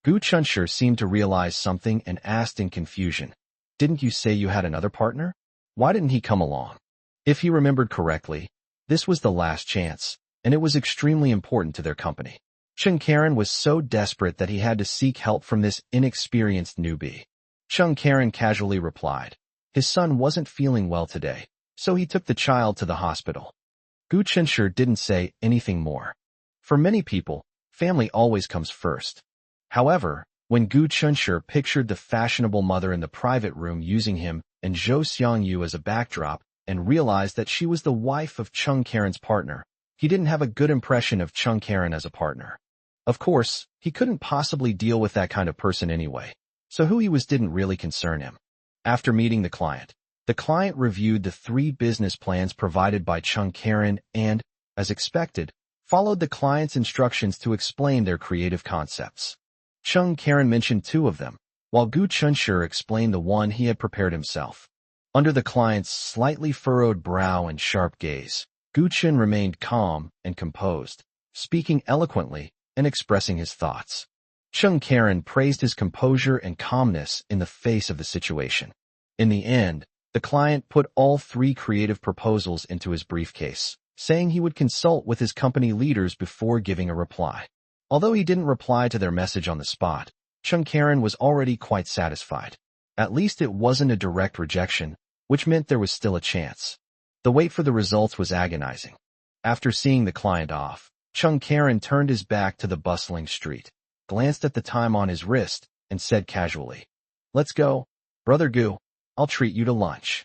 Gu Chunshur seemed to realize something and asked in confusion, "Didn't you say you had another partner? Why didn't he come along?" If he remembered correctly, this was the last chance, and it was extremely important to their company. Chung Karen was so desperate that he had to seek help from this inexperienced newbie. Chung Karen casually replied, his son wasn't feeling well today, so he took the child to the hospital. Gu Chunshur didn't say anything more. For many people, family always comes first. However, when Gu Chunshur pictured the fashionable mother in the private room using him and Zhou Xiangyu as a backdrop and realized that she was the wife of Chung Karen's partner, he didn't have a good impression of Chung Karen as a partner. Of course, he couldn't possibly deal with that kind of person anyway, so who he was didn't really concern him. After meeting the client reviewed the 3 business plans provided by Chung Karen and, as expected, followed the client's instructions to explain their creative concepts. Chung Karen mentioned 2 of them, while Gu Chunshur explained the one he had prepared himself. Under the client's slightly furrowed brow and sharp gaze, Gu Chun remained calm and composed, speaking eloquently and expressing his thoughts. Chung Karen praised his composure and calmness in the face of the situation. In the end, the client put all 3 creative proposals into his briefcase, saying he would consult with his company leaders before giving a reply. Although he didn't reply to their message on the spot, Chung Karen was already quite satisfied. At least it wasn't a direct rejection, which meant there was still a chance. The wait for the results was agonizing. After seeing the client off, Chung Karen turned his back to the bustling street, glanced at the time on his wrist, and said casually, "Let's go, Brother Gu. I'll treat you to lunch."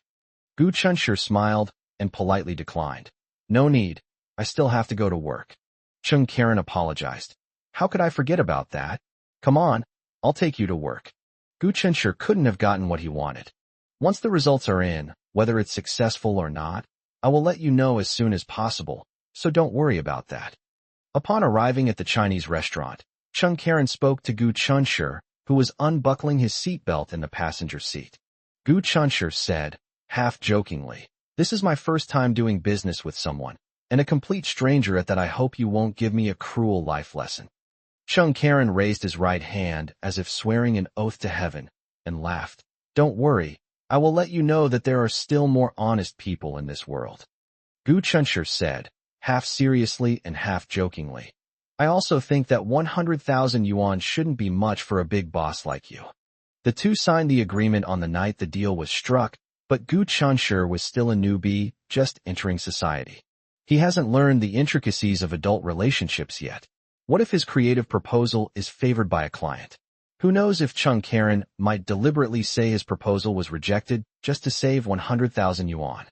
Gu Chunshur smiled and politely declined. "No need. I still have to go to work." Chung Karen apologized. "How could I forget about that? Come on, I'll take you to work." Gu Chunshur couldn't have gotten what he wanted. "Once the results are in, whether it's successful or not, I will let you know as soon as possible, so don't worry about that." Upon arriving at the Chinese restaurant, Chung Karen spoke to Gu Chunshur, who was unbuckling his seatbelt in the passenger seat. Gu Chunshur said, half jokingly, "This is my first time doing business with someone, and a complete stranger at that. I hope you won't give me a cruel life lesson." Chung Karen raised his right hand as if swearing an oath to heaven, and laughed. "Don't worry, I will let you know that there are still more honest people in this world." Gu Chunshur said, half seriously and half jokingly, "I also think that 100,000 yuan shouldn't be much for a big boss like you." The two signed the agreement on the night the deal was struck, but Gu Chunshur was still a newbie, just entering society. He hasn't learned the intricacies of adult relationships yet. What if his creative proposal is favored by a client? Who knows if Chung Karen might deliberately say his proposal was rejected just to save 100,000 yuan.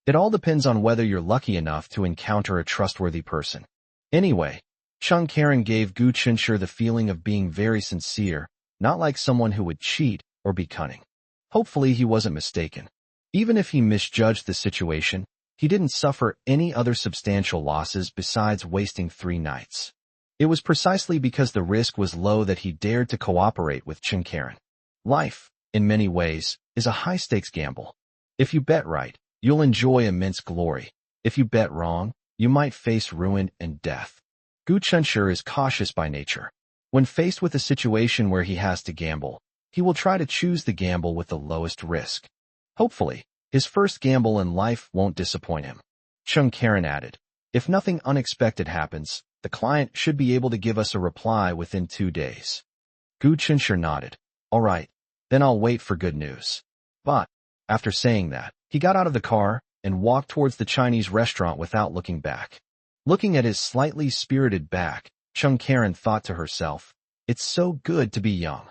It all depends on whether you're lucky enough to encounter a trustworthy person. Anyway, Chung Karen gave Gu Chunshur the feeling of being very sincere, not like someone who would cheat or be cunning. Hopefully he wasn't mistaken. Even if he misjudged the situation, he didn't suffer any other substantial losses besides wasting 3 nights. It was precisely because the risk was low that he dared to cooperate with Chung Karen. Life, in many ways, is a high-stakes gamble. If you bet right, you'll enjoy immense glory. If you bet wrong, you might face ruin and death. Gu Chunshur is cautious by nature. When faced with a situation where he has to gamble, he will try to choose the gamble with the lowest risk. Hopefully, his first gamble in life won't disappoint him. Chung Karen added, "If nothing unexpected happens, the client should be able to give us a reply within 2 days." Gu Chunshur nodded. "All right, then I'll wait for good news." But, after saying that, he got out of the car and walked towards the Chinese restaurant without looking back. Looking at his slightly spirited back, Chung Karen thought to herself, "It's so good to be young."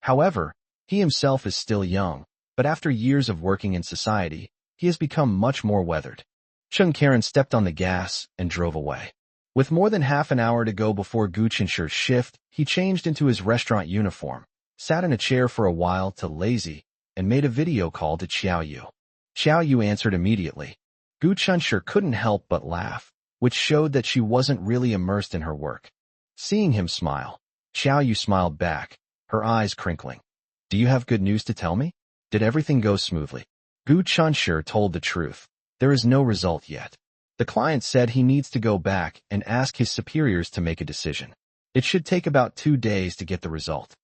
However, he himself is still young, but after years of working in society, he has become much more weathered. Chung Karen stepped on the gas and drove away. With more than half an hour to go before Gu Chunshur's shift, he changed into his restaurant uniform, sat in a chair for a while to lazy, and made a video call to Xiao Yu. Xiao Yu answered immediately. Gu Chunshur couldn't help but laugh, which showed that she wasn't really immersed in her work. Seeing him smile, Xiao Yu smiled back, her eyes crinkling. "Do you have good news to tell me? Did everything go smoothly?" Gu Chunshur told the truth. "There is no result yet. The client said he needs to go back and ask his superiors to make a decision. It should take about 2 days to get the result."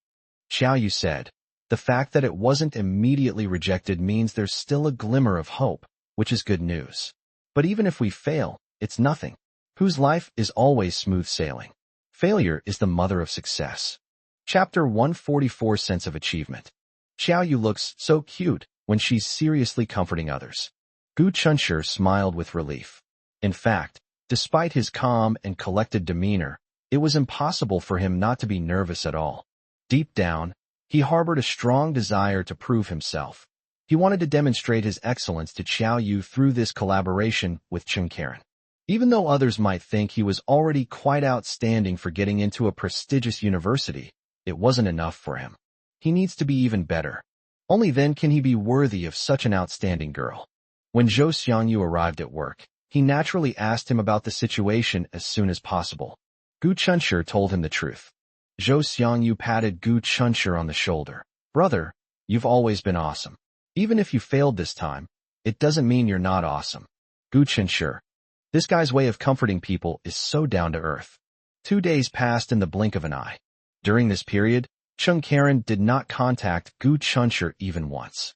Xiao Yu said, "The fact that it wasn't immediately rejected means there's still a glimmer of hope, which is good news. But even if we fail, it's nothing. Whose life is always smooth sailing? Failure is the mother of success." Chapter 144 Sense of Achievement. Xiao Yu looks so cute when she's seriously comforting others. Gu Chunshur smiled with relief. In fact, despite his calm and collected demeanor, it was impossible for him not to be nervous at all. Deep down, he harbored a strong desire to prove himself. He wanted to demonstrate his excellence to Xiao Yu through this collaboration with Chung Karen. Even though others might think he was already quite outstanding for getting into a prestigious university, it wasn't enough for him. He needs to be even better. Only then can he be worthy of such an outstanding girl. When Zhou Xiangyu arrived at work, he naturally asked him about the situation as soon as possible. Gu Chunshur told him the truth. Zhou Xiangyu patted Gu Chunshur on the shoulder. Brother, you've always been awesome. Even if you failed this time, it doesn't mean you're not awesome. Gu Chenshi. This guy's way of comforting people is so down to earth. 2 days passed in the blink of an eye. During this period, Chung Karen did not contact Gu Chenshi even once.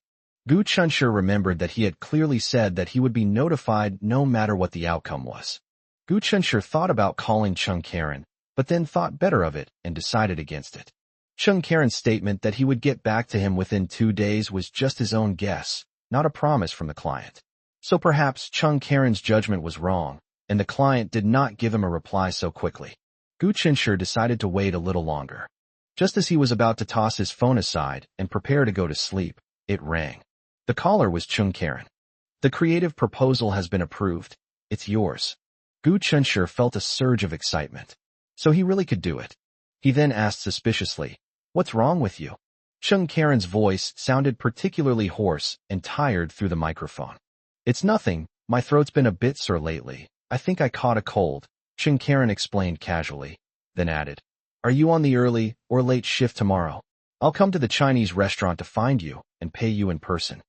Gu Chenshi remembered that he had clearly said that he would be notified no matter what the outcome was. Gu Chenshi thought about calling Chung Karen, but then thought better of it and decided against it. Chung Karen's statement that he would get back to him within 2 days was just his own guess, not a promise from the client. So perhaps Chung Karen's judgment was wrong, and the client did not give him a reply so quickly. Gu Chenshi decided to wait a little longer. Just as he was about to toss his phone aside and prepare to go to sleep, it rang. The caller was Chung Karen. The creative proposal has been approved. It's yours. Gu Chenshi felt a surge of excitement. So he really could do it. He then asked suspiciously, "What's wrong with you?" Chung Karen's voice sounded particularly hoarse and tired through the microphone. "It's nothing. My throat's been a bit sore lately. I think I caught a cold," Chung Karen explained casually, then added, "Are you on the early or late shift tomorrow? I'll come to the Chinese restaurant to find you and pay you in person."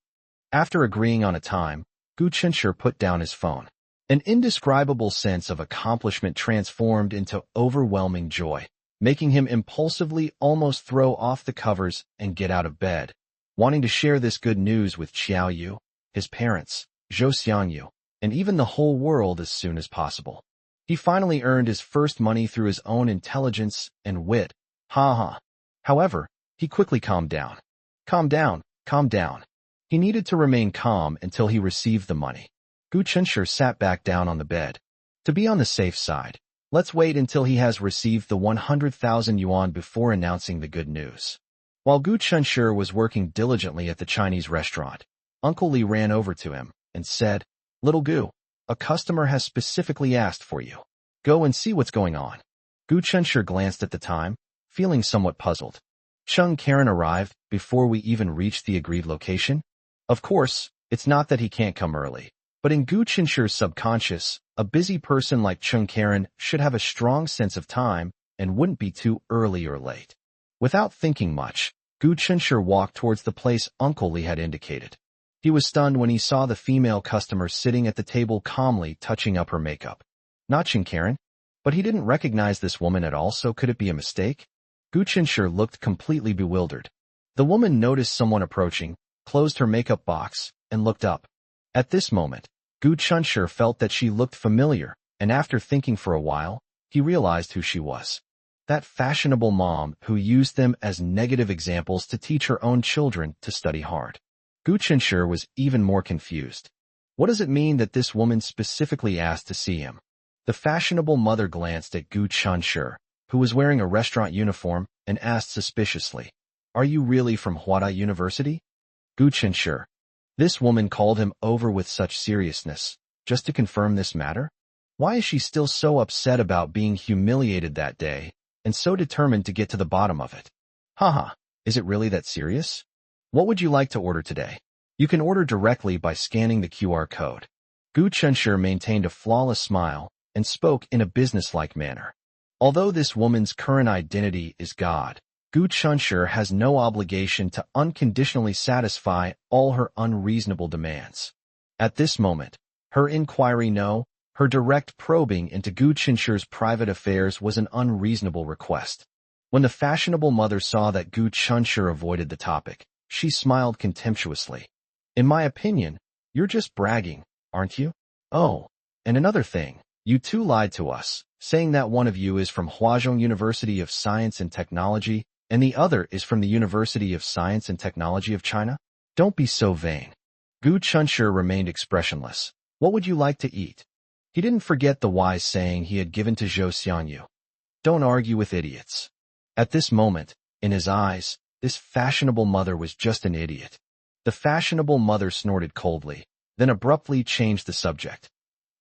After agreeing on a time, Gu Chenshi put down his phone. An indescribable sense of accomplishment transformed into overwhelming joy, making him impulsively almost throw off the covers and get out of bed, wanting to share this good news with Xiao Yu, his parents, Zhou Xiangyu, and even the whole world as soon as possible. He finally earned his first money through his own intelligence and wit. Ha. However, he quickly calmed down. Calm down. He needed to remain calm until he received the money. Gu Chenshi sat back down on the bed. To be on the safe side, let's wait until he has received the 100,000 yuan before announcing the good news. While Gu Chenshi was working diligently at the Chinese restaurant, Uncle Li ran over to him and said, "Little Gu, a customer has specifically asked for you. Go and see what's going on." Gu Chenshi glanced at the time, feeling somewhat puzzled. Chung Karen arrived before we even reached the agreed location? Of course, it's not that he can't come early. But in Gu Chenshi's subconscious, a busy person like Chung Karen should have a strong sense of time and wouldn't be too early or late. Without thinking much, Gu Chenshi walked towards the place Uncle Li had indicated. He was stunned when he saw the female customer sitting at the table calmly touching up her makeup. Not Chung Karen? But he didn't recognize this woman at all, so could it be a mistake? Gu Chenshi looked completely bewildered. The woman noticed someone approaching, closed her makeup box, and looked up. At this moment, Gu Chenshi felt that she looked familiar, and after thinking for a while, he realized who she was. That fashionable mom who used them as negative examples to teach her own children to study hard. Gu Chenshi was even more confused. What does it mean that this woman specifically asked to see him? The fashionable mother glanced at Gu Chenshi, who was wearing a restaurant uniform, and asked suspiciously, "Are you really from Huada University?" Gu Chenshi. This woman called him over with such seriousness, just to confirm this matter? Why is she still so upset about being humiliated that day, and so determined to get to the bottom of it? Is it really that serious? What would you like to order today? You can order directly by scanning the QR code. Gu Chenshi maintained a flawless smile and spoke in a businesslike manner. Although this woman's current identity is God, Gu Chenshi has no obligation to unconditionally satisfy all her unreasonable demands. At this moment, her inquiry her direct probing into Gu Chenshi's private affairs was an unreasonable request. When the fashionable mother saw that Gu Chenshi avoided the topic, she smiled contemptuously. "In my opinion, you're just bragging, aren't you? Oh, and another thing, you two lied to us, saying that one of you is from Huazhong University of Science and Technology, and the other is from the University of Science and Technology of China? Don't be so vain." Gu Chenshi remained expressionless. What would you like to eat? He didn't forget the wise saying he had given to Zhou Xiangyu. Don't argue with idiots. At this moment, in his eyes, this fashionable mother was just an idiot. The fashionable mother snorted coldly, then abruptly changed the subject.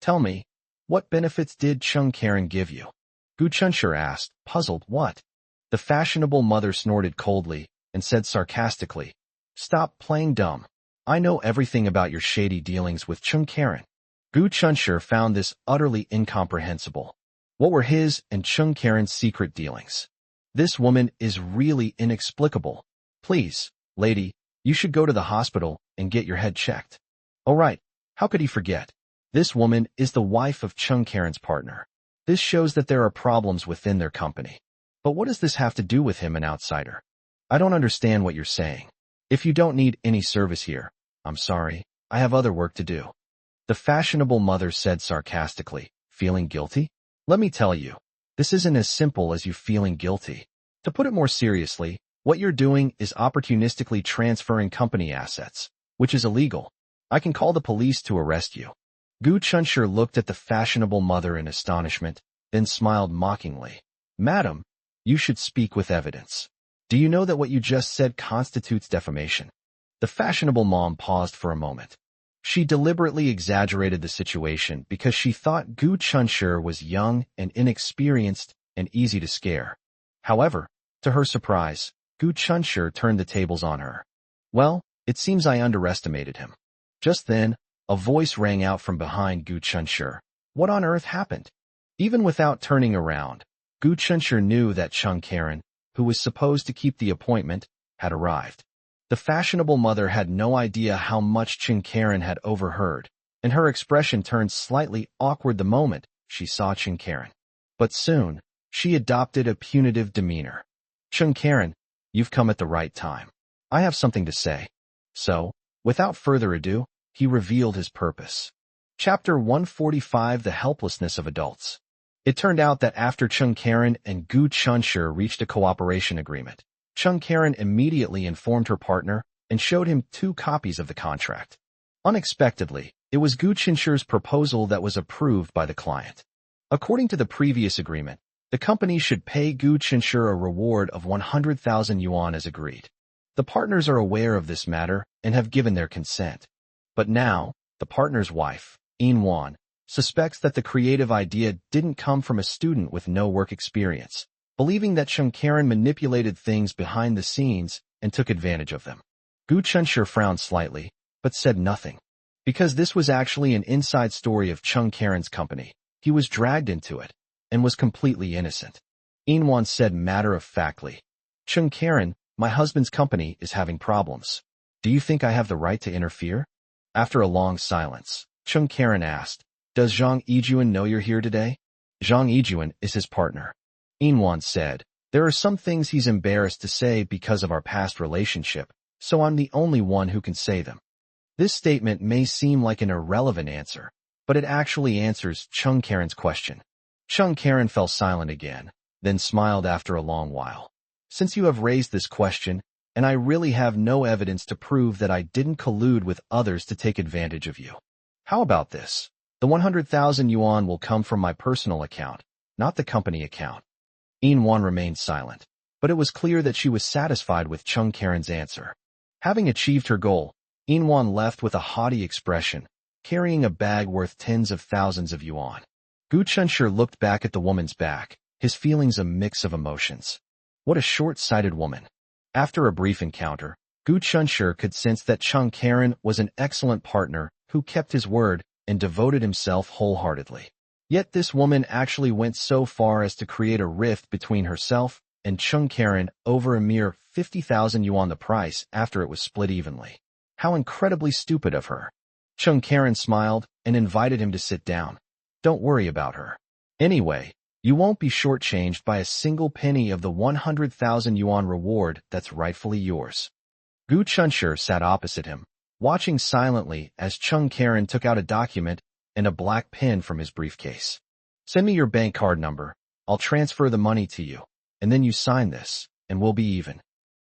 "Tell me, what benefits did Chung Karen give you?" Gu Chenshi asked, puzzled. "What?" The fashionable mother snorted coldly and said sarcastically, "Stop playing dumb. I know everything about your shady dealings with Chung Karen." Gu Chenshi found this utterly incomprehensible. What were his and Chung Karen's secret dealings? This woman is really inexplicable. Please, lady, you should go to the hospital and get your head checked. Oh right, how could he forget? This woman is the wife of Chung Karen's partner. This shows that there are problems within their company. But what does this have to do with him, an outsider? I don't understand what you're saying. If you don't need any service here, I'm sorry, I have other work to do. The fashionable mother said sarcastically, feeling guilty? Let me tell you, this isn't as simple as you feeling guilty. To put it more seriously, what you're doing is opportunistically transferring company assets, which is illegal. I can call the police to arrest you. Gu Chunshur looked at the fashionable mother in astonishment, then smiled mockingly. Madam, you should speak with evidence. Do you know that what you just said constitutes defamation? The fashionable mom paused for a moment. She deliberately exaggerated the situation because she thought Gu Chunshur was young and inexperienced and easy to scare. However, to her surprise, Gu Chunshur turned the tables on her. Well, it seems I underestimated him. Just then, a voice rang out from behind Gu Chunshur. What on earth happened? Even without turning around, Gu Chunshur knew that Chung Karen, who was supposed to keep the appointment, had arrived. The fashionable mother had no idea how much Chung Karen had overheard, and her expression turned slightly awkward the moment she saw Chung Karen. But soon, she adopted a punitive demeanor. Chung Karen, you've come at the right time. I have something to say. So, without further ado, he revealed his purpose. Chapter 145: The Helplessness of Adults. It turned out that after Chung Karen and Gu Chunshur reached a cooperation agreement, Chung Karen immediately informed her partner and showed him 2 copies of the contract. Unexpectedly, it was Gu Chunshur's proposal that was approved by the client. According to the previous agreement, the company should pay Gu Chunshur a reward of 100,000 yuan as agreed. The partners are aware of this matter and have given their consent. But now, the partner's wife, Wan, suspects that the creative idea didn't come from a student with no work experience, believing that Chung Karen manipulated things behind the scenes and took advantage of them. Gu Chunshur frowned slightly, but said nothing. Because this was actually an inside story of Chung Karen's company, he was dragged into it, and was completely innocent. Wan said matter-of-factly, Chung Karen, my husband's company is having problems. Do you think I have the right to interfere? After a long silence, Chung Karen asked, Does Zhang Yijuan know you're here today? Zhang Yijuan is his partner. Wan said, There are some things he's embarrassed to say because of our past relationship, so I'm the only one who can say them. This statement may seem like an irrelevant answer, but it actually answers Chung Karen's question. Chung Karen fell silent again, then smiled after a long while. Since you have raised this question, and I really have no evidence to prove that I didn't collude with others to take advantage of you. How about this? The 100,000 yuan will come from my personal account, not the company account. Wan remained silent, but it was clear that she was satisfied with Chung Karen's answer. Having achieved her goal, Wan left with a haughty expression, carrying a bag worth tens of thousands of yuan. Gu Chunshur looked back at the woman's back, his feelings a mix of emotions. What a short-sighted woman. After a brief encounter, Gu Chunshur could sense that Chung Karen was an excellent partner who kept his word and devoted himself wholeheartedly. Yet this woman actually went so far as to create a rift between herself and Chung Karen over a mere 50,000 yuan the price after it was split evenly. How incredibly stupid of her. Chung Karen smiled and invited him to sit down. Don't worry about her. Anyway, you won't be shortchanged by a single penny of the 100,000 yuan reward that's rightfully yours. Gu Chunshur sat opposite him, watching silently as Chung Karen took out a document and a black pen from his briefcase. Send me your bank card number, I'll transfer the money to you, and then you sign this, and we'll be even.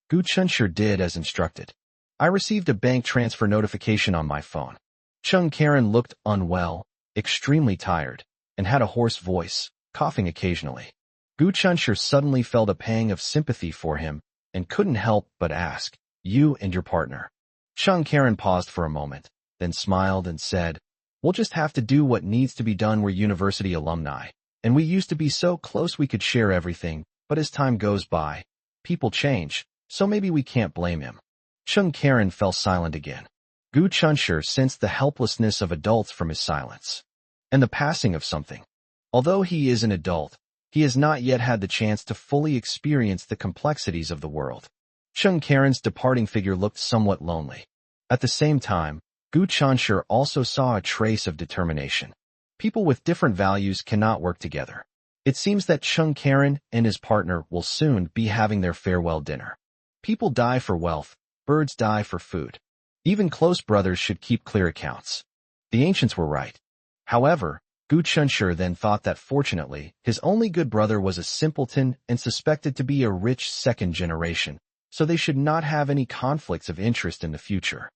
Gu Chunshur did as instructed. I received a bank transfer notification on my phone. Chung Karen looked unwell, extremely tired, and had a hoarse voice, coughing occasionally. Gu Chunshur suddenly felt a pang of sympathy for him and couldn't help but ask, You and your partner. Chung Karen paused for a moment, then smiled and said, We'll just have to do what needs to be done. We're university alumni, and we used to be so close we could share everything, but as time goes by, people change, so maybe we can't blame him. Chung Karen fell silent again. Gu Chunshur sensed the helplessness of adults from his silence, and the passing of something. Although he is an adult, he has not yet had the chance to fully experience the complexities of the world. Chung Karen's departing figure looked somewhat lonely. At the same time, Gu Chanshi also saw a trace of determination. People with different values cannot work together. It seems that Chung Karen and his partner will soon be having their farewell dinner. People die for wealth, birds die for food. Even close brothers should keep clear accounts. The ancients were right. However, Gu Chanshi then thought that fortunately, his only good brother was a simpleton and suspected to be a rich second generation, so they should not have any conflicts of interest in the future.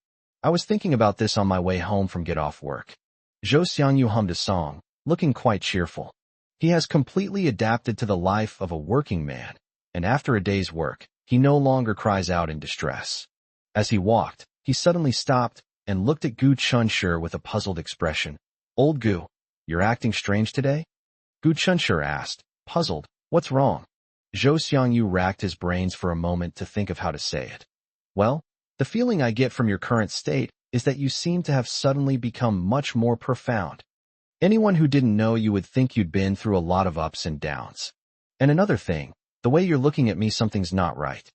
I was thinking about this on my way home from get off work. Zhou Xiangyu hummed a song, looking quite cheerful. He has completely adapted to the life of a working man, and after a day's work, he no longer cries out in distress. As he walked, he suddenly stopped and looked at Gu Chanshi with a puzzled expression. "Old Gu, you're acting strange today?" Gu Chanshi asked, puzzled. "What's wrong?" Zhou Xiangyu racked his brains for a moment to think of how to say it. "Well, the feeling I get from your current state is that you seem to have suddenly become much more profound. Anyone who didn't know you would think you'd been through a lot of ups and downs. And another thing, the way you're looking at me, something's not right."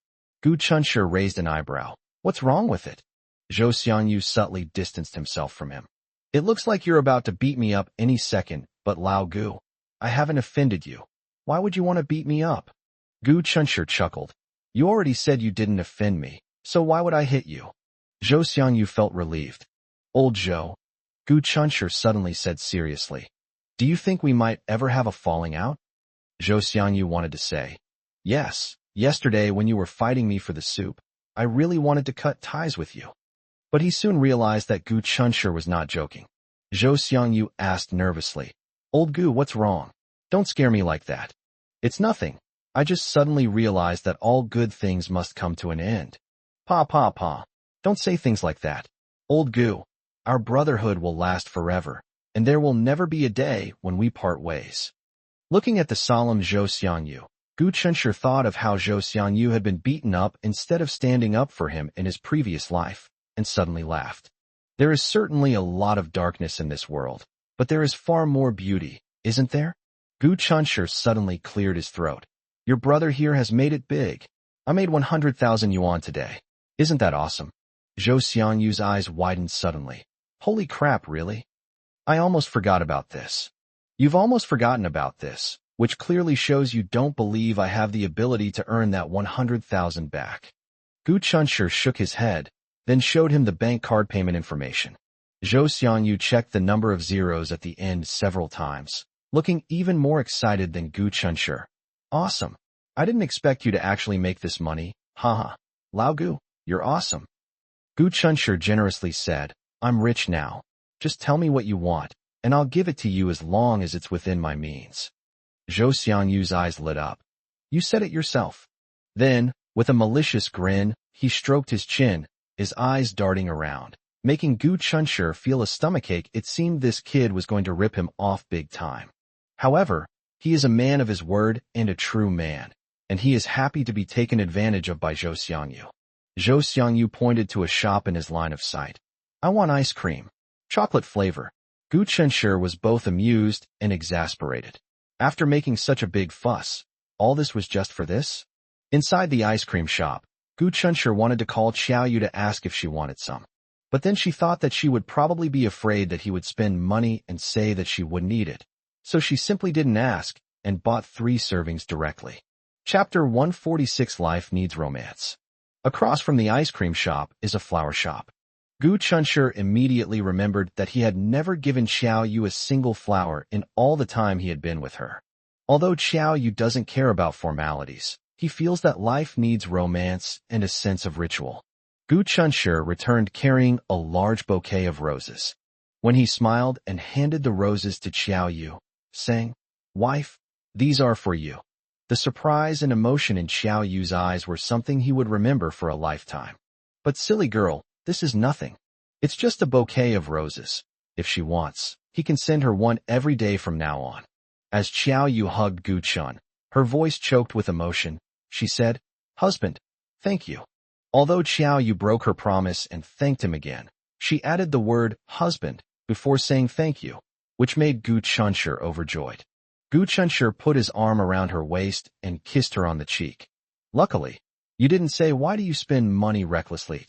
Gu Chanshi raised an eyebrow. "What's wrong with it?" Zhou Xiangyu subtly distanced himself from him. "It looks like you're about to beat me up any second, but Lao Gu, I haven't offended you. Why would you want to beat me up?" Gu Chanshi chuckled. "You already said you didn't offend me, so why would I hit you?" Zhou Xiangyu felt relieved. "Old Zhou," Gu Chanshi suddenly said seriously, "do you think we might ever have a falling out?" Zhou Xiangyu wanted to say, "Yes, yesterday when you were fighting me for the soup, I really wanted to cut ties with you." But he soon realized that Gu Chanshi was not joking. Zhou Xiangyu asked nervously, "Old Gu, what's wrong? Don't scare me like that." "It's nothing. I just suddenly realized that all good things must come to an end." Pa. Don't say things like that. "Old Gu, our brotherhood will last forever, and there will never be a day when we part ways." Looking at the solemn Zhou Xiangyu, Gu Chanshi thought of how Zhou Xiangyu had been beaten up instead of standing up for him in his previous life, and suddenly laughed. There is certainly a lot of darkness in this world, but there is far more beauty, isn't there? Gu Chanshi suddenly cleared his throat. "Your brother here has made it big. I made 100,000 yuan today. Isn't that awesome?" Zhou Xiangyu's eyes widened suddenly. "Holy crap, really? I almost forgot about this." "You've almost forgotten about this, which clearly shows you don't believe I have the ability to earn that 100,000 back." Gu Chanshi shook his head, then showed him the bank card payment information. Zhou Xiangyu checked the number of zeros at the end several times, looking even more excited than Gu Chanshi. "Awesome. I didn't expect you to actually make this money. Haha. Lao Gu, you're awesome." Gu Chanshi generously said, "I'm rich now. Just tell me what you want, and I'll give it to you as long as it's within my means." Zhou Xiangyu's eyes lit up. "You said it yourself." Then, with a malicious grin, he stroked his chin, his eyes darting around, making Gu Chanshi feel a stomachache. It seemed this kid was going to rip him off big time. However, he is a man of his word and a true man, and he is happy to be taken advantage of by Zhou Xiangyu. Zhou Xiangyu pointed to a shop in his line of sight. "I want ice cream. Chocolate flavor." Gu Chanshi was both amused and exasperated. After making such a big fuss, all this was just for this? Inside the ice cream shop, Gu Chanshi wanted to call Xiao Yu to ask if she wanted some. But then she thought that she would probably be afraid that he would spend money and say that she wouldn't eat it. So she simply didn't ask and bought 3 servings directly. Chapter 146: Life Needs Romance. Across from the ice cream shop is a flower shop. Gu Chanshi immediately remembered that he had never given Xiao Yu a single flower in all the time he had been with her. Although Xiao Yu doesn't care about formalities, he feels that life needs romance and a sense of ritual. Gu Chanshi returned carrying a large bouquet of roses. When he smiled and handed the roses to Xiao Yu, saying, "Wife, these are for you." The surprise and emotion in Xiao Yu's eyes were something he would remember for a lifetime. "But silly girl, this is nothing. It's just a bouquet of roses. If she wants, he can send her one every day from now on." As Xiao Yu hugged Gu Chun, her voice choked with emotion, she said, "Husband, thank you." Although Xiao Yu broke her promise and thanked him again, she added the word husband before saying thank you, which made Gu Chanshi overjoyed. Gu Chanshi put his arm around her waist and kissed her on the cheek. Luckily, You didn't say, why do you spend money recklessly?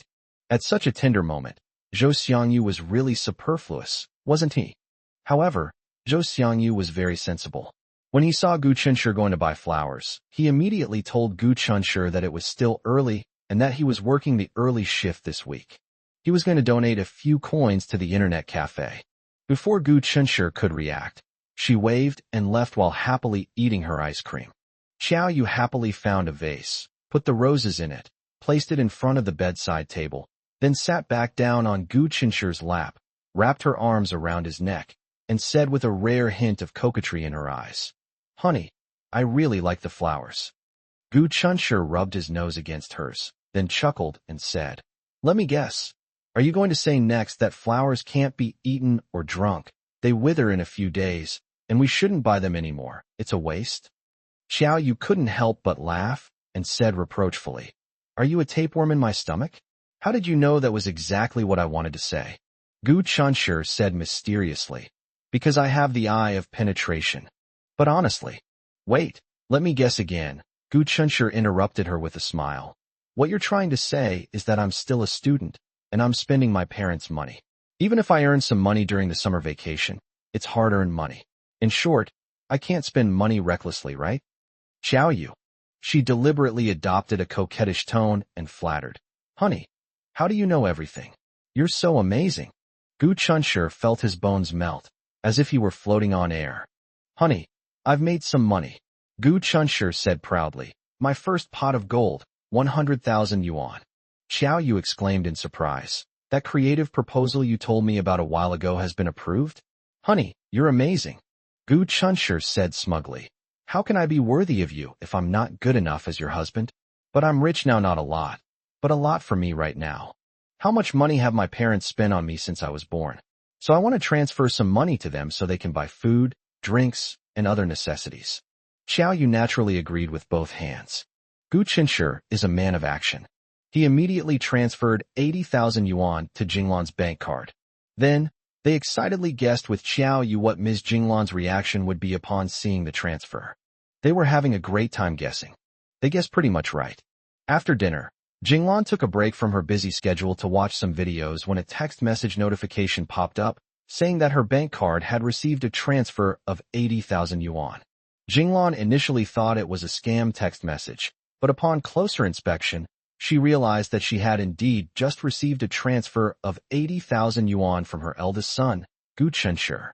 At such a tender moment, Zhou Xiangyu was really superfluous, wasn't he? However, Zhou Xiangyu was very sensible. When he saw Gu Chunshi going to buy flowers, he immediately told Gu Chunshi that it was still early and that he was working the early shift this week. He was going to donate a few coins to the internet cafe. Before Gu Chunshi could react, she waved and left while happily eating her ice cream. Xiao Yu happily found a vase, put the roses in it, placed it in front of the bedside table, then sat back down on Gu Chunshi's lap, wrapped her arms around his neck, and said with a rare hint of coquetry in her eyes, "Honey, I really like the flowers." Gu Chunshi rubbed his nose against hers, then chuckled and said, "Let me guess. Are you going to say next that flowers can't be eaten or drunk? They wither in a few days, and we shouldn't buy them anymore. It's a waste?" Xiao Yu couldn't help but laugh and said reproachfully, "Are you a tapeworm in my stomach? How did you know that was exactly what I wanted to say?" Gu Chunshi said mysteriously, "Because I have the eye of penetration." But honestly, wait, let me guess again. Gu Chunshi interrupted her with a smile. "What you're trying to say is that I'm still a student, and I'm spending my parents' money. Even if I earn some money during the summer vacation, it's hard-earned money. In short, I can't spend money recklessly, right?" Xiao Yu. She deliberately adopted a coquettish tone and flattered, "Honey, how do you know everything? You're so amazing." Gu Chunshi felt his bones melt, as if he were floating on air. "Honey, I've made some money," Gu Chunshi said proudly. "My first pot of gold, 100,000 yuan. Xiao Yu exclaimed in surprise. "That creative proposal you told me about a while ago has been approved? Honey, you're amazing." Gu Chunshi said smugly, "How can I be worthy of you if I'm not good enough as your husband? But I'm rich now, not a lot, but a lot for me right now. How much money have my parents spent on me since I was born? So I want to transfer some money to them so they can buy food, drinks, and other necessities." Xiao Yu naturally agreed with both hands. Gu Chunshi is a man of action. He immediately transferred 80,000 yuan to Jinglan's bank card. Then, they excitedly guessed with Xiao Yu what Ms. Jinglan's reaction would be upon seeing the transfer. They were having a great time guessing. They guessed pretty much right. After dinner, Jinglan took a break from her busy schedule to watch some videos when a text message notification popped up, saying that her bank card had received a transfer of 80,000 yuan. Jinglan initially thought it was a scam text message, but upon closer inspection, she realized that she had indeed just received a transfer of 80,000 yuan from her eldest son, Gu Chunshi.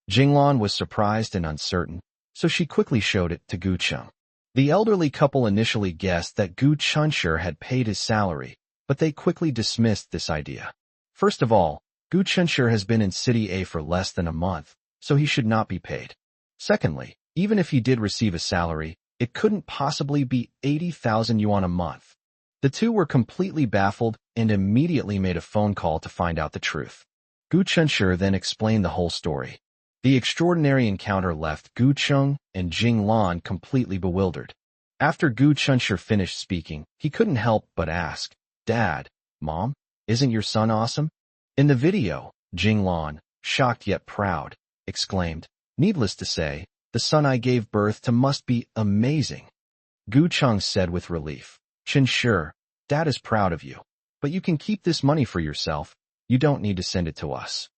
Jinglan was surprised and uncertain, so she quickly showed it to Gu Chung. The elderly couple initially guessed that Gu Chunshi had paid his salary, but they quickly dismissed this idea. First of all, Gu Chunshi has been in City A for less than a month, so he should not be paid. Secondly, even if he did receive a salary, it couldn't possibly be 80,000 yuan a month. The two were completely baffled and immediately made a phone call to find out the truth. Gu Chunshi then explained the whole story. The extraordinary encounter left Gu Chung and Jinglan completely bewildered. After Gu Chunshi finished speaking, he couldn't help but ask, "Dad, Mom, isn't your son awesome?" In the video, Jinglan, shocked yet proud, exclaimed, "Needless to say, the son I gave birth to must be amazing." Gu Chung said with relief, "Chunshi, Dad is proud of you. But you can keep this money for yourself. You don't need to send it to us."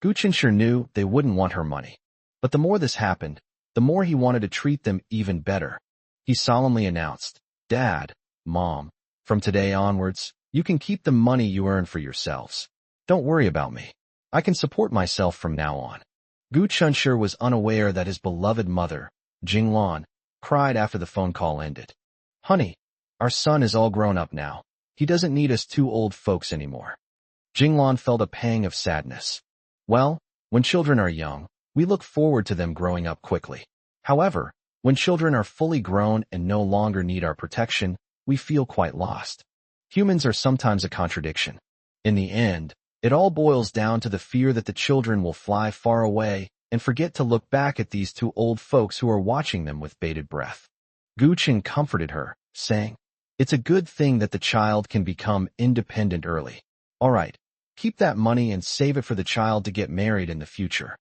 Gu Chunshi knew they wouldn't want her money. But the more this happened, the more he wanted to treat them even better. He solemnly announced, "Dad, Mom, from today onwards, you can keep the money you earn for yourselves. Don't worry about me. I can support myself from now on." Gu Chunshi was unaware that his beloved mother, Jinglan, cried after the phone call ended. "Honey, our son is all grown up now. He doesn't need us two old folks anymore." Jinglan felt a pang of sadness. Well, when children are young, we look forward to them growing up quickly. However, when children are fully grown and no longer need our protection, we feel quite lost. Humans are sometimes a contradiction. In the end, it all boils down to the fear that the children will fly far away and forget to look back at these two old folks who are watching them with bated breath. Gu Chung comforted her, saying, "It's a good thing that the child can become independent early. All right, keep that money and save it for the child to get married in the future."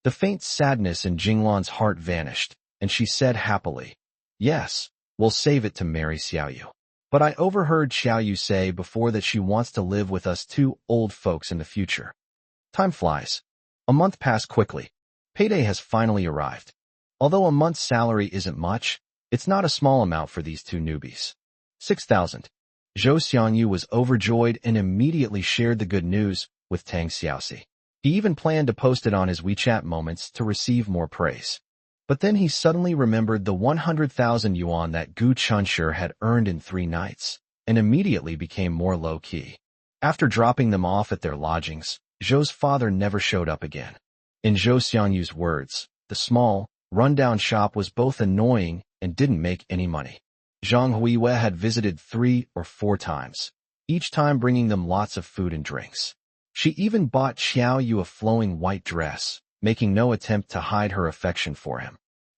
The faint sadness in Jinglan's heart vanished, and she said happily, "Yes, we'll save it to marry Xiao Yu." But I overheard Xiaoyu say before that she wants to live with us two old folks in the future. Time flies. A month passed quickly. Payday has finally arrived. Although a month's salary isn't much, it's not a small amount for these two newbies. 6,000. Zhou Xiangyu was overjoyed and immediately shared the good news with Tang Xiaoxi. He even planned to post it on his WeChat moments to receive more praise. But then he suddenly remembered the 100,000 yuan that Gu Chunshi had earned in 3 nights, and immediately became more low-key. After dropping them off at their lodgings, Zhou's father never showed up again. In Zhou Xiangyu's words, the small, rundown shop was both annoying and didn't make any money. Zhang Huiwe had visited 3 or 4 times, each time bringing them lots of food and drinks. She even bought Xiaoyu a flowing white dress, making no attempt to hide her affection for him.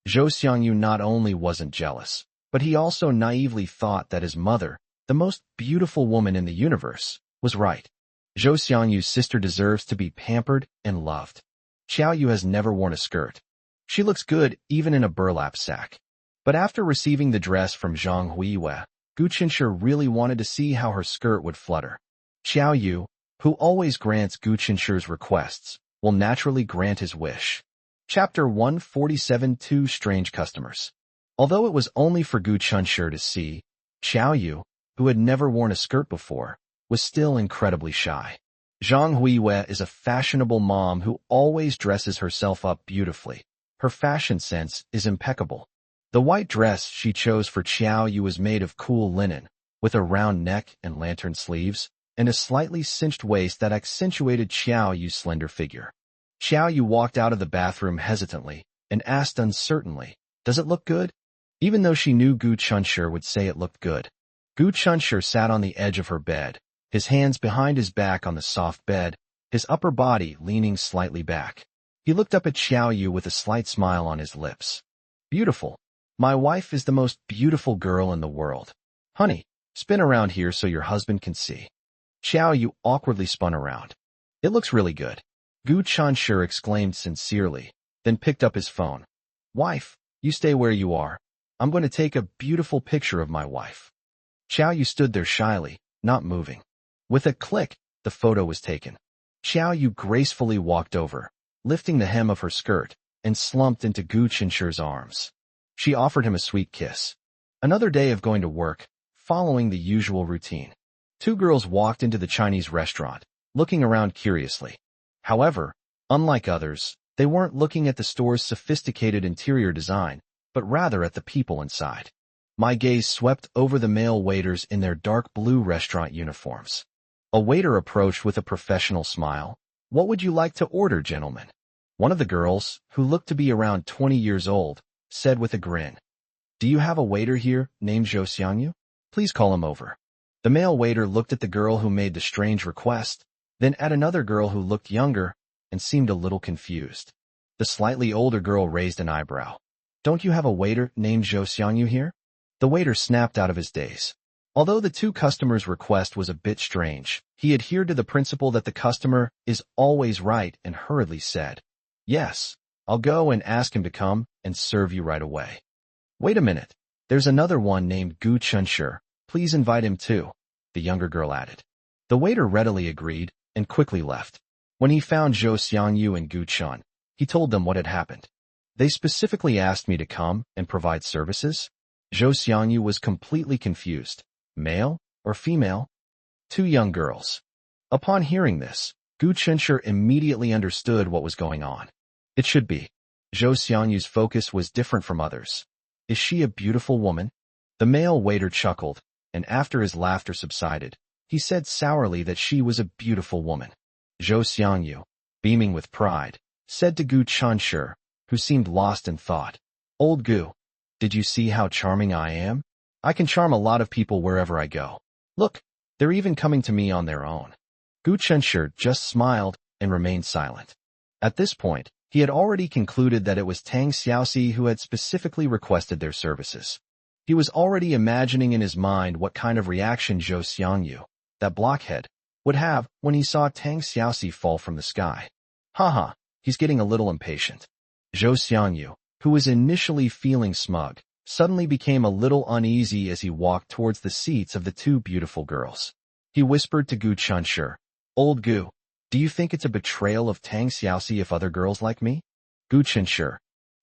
Zhou Xiangyu not only wasn't jealous, but he also naively thought that his mother, the most beautiful woman in the universe, was right. Zhou Xiangyu's sister deserves to be pampered and loved. Xiaoyu has never worn a skirt. She looks good even in a burlap sack. But after receiving the dress from Zhang Huiwe, Gu Chunshi really wanted to see how her skirt would flutter. Xiaoyu, who always grants Gu Chunshi's requests, will naturally grant his wish. Chapter 147. 2 Strange Customers. Although it was only for Gu Chunshi to see, Xiaoyu, who had never worn a skirt before, was still incredibly shy. Zhang Huiwe is a fashionable mom who always dresses herself up beautifully. Her fashion sense is impeccable. The white dress she chose for Xiaoyu was made of cool linen, with a round neck and lantern sleeves, and a slightly cinched waist that accentuated Xiaoyu's slender figure. Xiaoyu walked out of the bathroom hesitantly and asked uncertainly, "Does it look good?" Even though she knew Gu Chunshi would say it looked good. Gu Chunshi sat on the edge of her bed, his hands behind his back on the soft bed, his upper body leaning slightly back. He looked up at Xiaoyu with a slight smile on his lips. "Beautiful. My wife is the most beautiful girl in the world. Honey, spin around here so your husband can see." Xiaoyu awkwardly spun around. "It looks really good," Gu Chunshi exclaimed sincerely, then picked up his phone. "Wife, you stay where you are. I'm going to take a beautiful picture of my wife." Xiaoyu stood there shyly, not moving. With a click, the photo was taken. Xiaoyu gracefully walked over, lifting the hem of her skirt, and slumped into Gu Chunshi's arms. She offered him a sweet kiss. Another day of going to work, following the usual routine. 2 girls walked into the Chinese restaurant, looking around curiously. However, unlike others, they weren't looking at the store's sophisticated interior design, but rather at the people inside. My gaze swept over the male waiters in their dark blue restaurant uniforms. A waiter approached with a professional smile. "What would you like to order, gentlemen?" One of the girls, who looked to be around 20 years old, said with a grin, "Do you have a waiter here named Zhou Xiangyu? Please call him over." The male waiter looked at the girl who made the strange request, then at another girl who looked younger and seemed a little confused. The slightly older girl raised an eyebrow. "Don't you have a waiter named Zhou Xiangyu here?" The waiter snapped out of his daze. Although the 2 customers' request was a bit strange, he adhered to the principle that the customer is always right and hurriedly said, "Yes, I'll go and ask him to come and serve you right away." "Wait a minute, there's another one named Gu Chunshi. Please invite him too," the younger girl added. The waiter readily agreed and quickly left. When he found Zhou Xiangyu and Gu Chun, he told them what had happened. "They specifically asked me to come and provide services?" Zhou Xiangyu was completely confused. Male or female? 2 young girls. Upon hearing this, Gu Chunshi immediately understood what was going on. It should be. Zhou Xiangyu's focus was different from others. Is she a beautiful woman? The male waiter chuckled, and after his laughter subsided, he said sourly that she was a beautiful woman. Zhou Xiangyu, beaming with pride, said to Gu Chunshi, who seemed lost in thought, "Old Gu, did you see how charming I am? I can charm a lot of people wherever I go. Look, they're even coming to me on their own." Gu Chunshi just smiled and remained silent. At this point, he had already concluded that it was Tang Xiaoxi who had specifically requested their services. He was already imagining in his mind what kind of reaction Zhou Xiangyu, that blockhead, would have when he saw Tang Xiaoxi fall from the sky. Haha, he's getting a little impatient. Zhou Xiangyu, who was initially feeling smug, suddenly became a little uneasy as he walked towards the seats of the two beautiful girls. He whispered to Gu Chunshi, "Old Gu, do you think it's a betrayal of Tang Xiaoxi if other girls like me?" Gu Chunshi.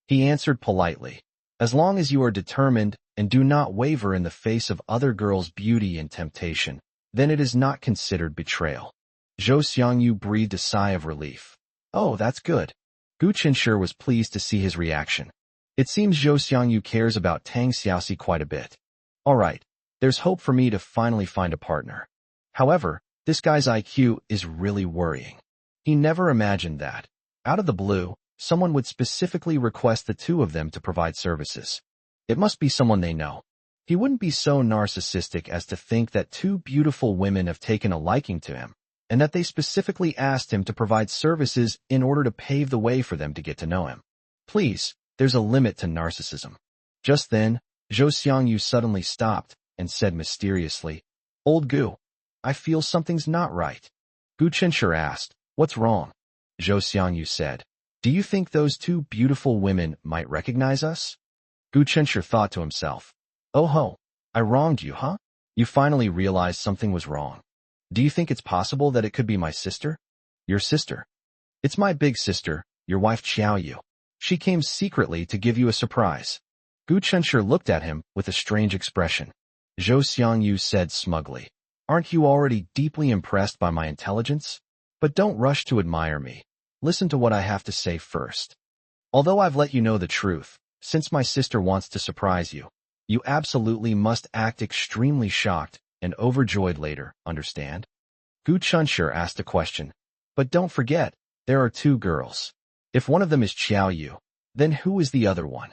He answered politely, "As long as you are determined and do not waver in the face of other girls' beauty and temptation, then it is not considered betrayal." Zhou Xiangyu breathed a sigh of relief. "Oh, that's good." Gu Chunshi was pleased to see his reaction. It seems Zhou Xiangyu cares about Tang Xiaoxi quite a bit. All right, there's hope for me to finally find a partner. However, this guy's IQ is really worrying. He never imagined that, out of the blue, someone would specifically request the two of them to provide services. It must be someone they know. He wouldn't be so narcissistic as to think that two beautiful women have taken a liking to him, and that they specifically asked him to provide services in order to pave the way for them to get to know him. Please, there's a limit to narcissism. Just then, Zhou Xiangyu suddenly stopped and said mysteriously, "Old Gu, I feel something's not right." Gu Chunshi asked, "What's wrong?" Zhou Xiangyu said, "Do you think those two beautiful women might recognize us?" Gu Chunshi thought to himself, "Oh ho, I wronged you, huh? You finally realized something was wrong. Do you think it's possible that it could be my sister?" "Your sister?" "It's my big sister, your wife Xiaoyu. She came secretly to give you a surprise." Gu Chunshi looked at him with a strange expression. Zhou Xiangyu said smugly, "Aren't you already deeply impressed by my intelligence? But don't rush to admire me. Listen to what I have to say first. Although I've let you know the truth, since my sister wants to surprise you, you absolutely must act extremely shocked and overjoyed later, understand?" Gu Chunshi asked a question. "But don't forget, there are two girls. If one of them is Xiaoyu, then who is the other one?"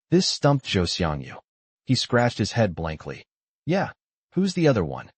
This stumped Zhou Xiangyu. He scratched his head blankly. "Yeah, who's the other one?"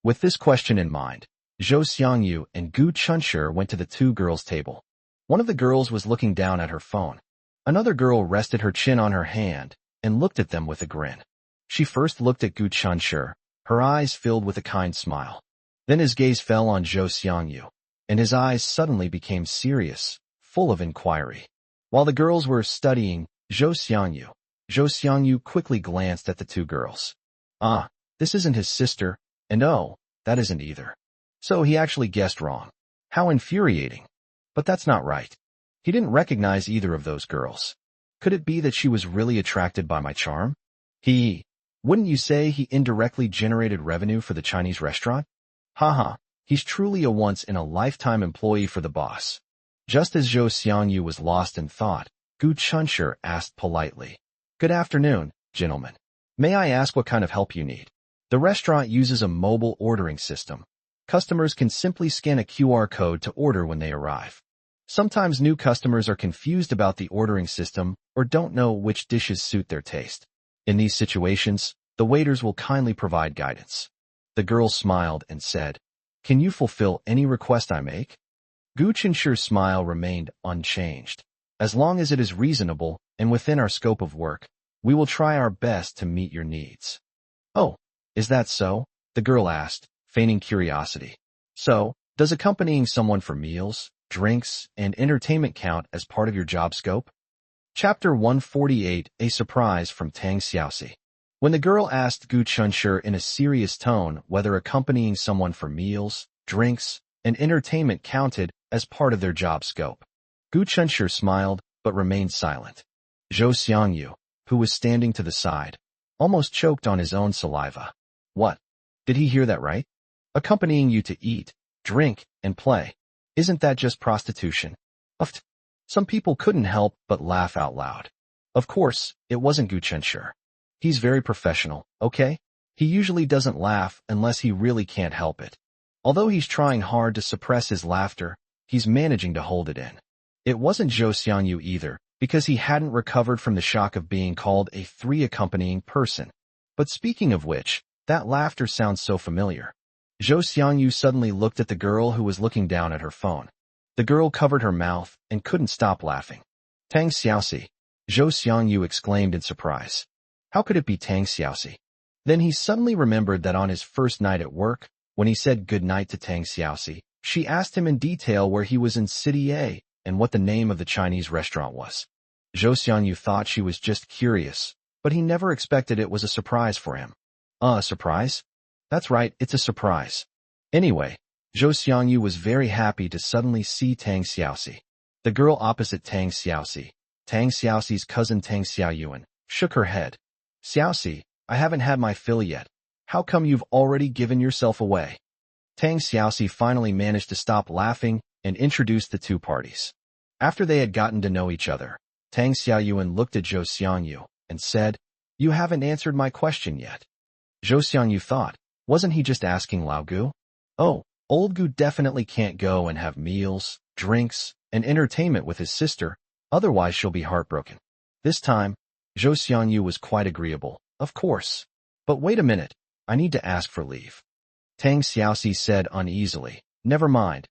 With this question in mind, Zhou Xiangyu and Gu Chunshi went to the two girls' table. One of the girls was looking down at her phone. Another girl rested her chin on her hand and looked at them with a grin. She first looked at Gu Chunshi, her eyes filled with a kind smile. Then his gaze fell on Zhou Xiangyu, and his eyes suddenly became serious, full of inquiry. While the girls were studying Zhou Xiangyu quickly glanced at the two girls. "Ah, this isn't his sister, and oh, that isn't either. So he actually guessed wrong. How infuriating. But that's not right. He didn't recognize either of those girls. Could it be that she was really attracted by my charm? Wouldn't you say he indirectly generated revenue for the Chinese restaurant? Haha, he's truly a once-in-a-lifetime employee for the boss." Just as Zhou Xiangyu was lost in thought, Gu Chunshi asked politely, "Good afternoon, gentlemen. May I ask what kind of help you need?" The restaurant uses a mobile ordering system. Customers can simply scan a QR code to order when they arrive. Sometimes new customers are confused about the ordering system or don't know which dishes suit their taste. In these situations, the waiters will kindly provide guidance. The girl smiled and said, "Can you fulfill any request I make?" Gu Chunshi's smile remained unchanged. "As long as it is reasonable and within our scope of work, we will try our best to meet your needs." "Oh, is that so?" the girl asked, feigning curiosity. "So, does accompanying someone for meals, drinks, and entertainment count as part of your job scope?" Chapter 148, A Surprise from Tang Xiaoxi. When the girl asked Gu Chunshi in a serious tone whether accompanying someone for meals, drinks, and entertainment counted as part of their job scope, Gu Chunshi smiled but remained silent. Zhou Xiangyu, who was standing to the side, almost choked on his own saliva. "What? Did he hear that right? Accompanying you to eat, drink, and play. Isn't that just prostitution?" Uft. Some people couldn't help but laugh out loud. Of course, it wasn't Gu Chunshi. He's very professional, okay? He usually doesn't laugh unless he really can't help it. Although he's trying hard to suppress his laughter, he's managing to hold it in. It wasn't Zhou Xiangyu either, because he hadn't recovered from the shock of being called a three-accompanying person. But speaking of which, that laughter sounds so familiar. Zhou Xiangyu suddenly looked at the girl who was looking down at her phone. The girl covered her mouth and couldn't stop laughing. "Tang Xiaoxi," Zhou Xiangyu exclaimed in surprise. How could it be Tang Xiaoxi? Then he suddenly remembered that on his first night at work, when he said good night to Tang Xiaoxi, she asked him in detail where he was in City A and what the name of the Chinese restaurant was. Zhou Xiangyu thought she was just curious, but he never expected it was a surprise for him. A surprise? That's right, it's a surprise. Anyway, Zhou Xiangyu was very happy to suddenly see Tang Xiaoxi. The girl opposite Tang Xiaoxi, Tang Xiaoxi's cousin Tang Xiaoyuan, shook her head. Xiaoxi, I haven't had my fill yet. How come you've already given yourself away? Tang Xiaoxi finally managed to stop laughing and introduced the two parties. After they had gotten to know each other, Tang Xiaoyuan looked at Zhou Xiangyu and said, You haven't answered my question yet. Zhou Xiangyu thought, wasn't he just asking Lao Gu? Oh, old Gu definitely can't go and have meals, drinks, and entertainment with his sister, otherwise she'll be heartbroken. This time, Zhou Xiangyu was quite agreeable, of course. But wait a minute, I need to ask for leave. Tang Xiaoxi said uneasily, Never mind,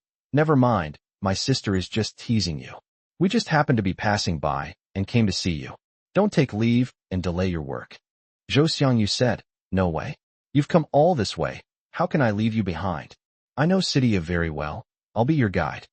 my sister is just teasing you. We just happened to be passing by and came to see you. Don't take leave and delay your work. Zhou Xiangyu said, No way. You've come all this way. How can I leave you behind? I know Sidia very well. I'll be your guide.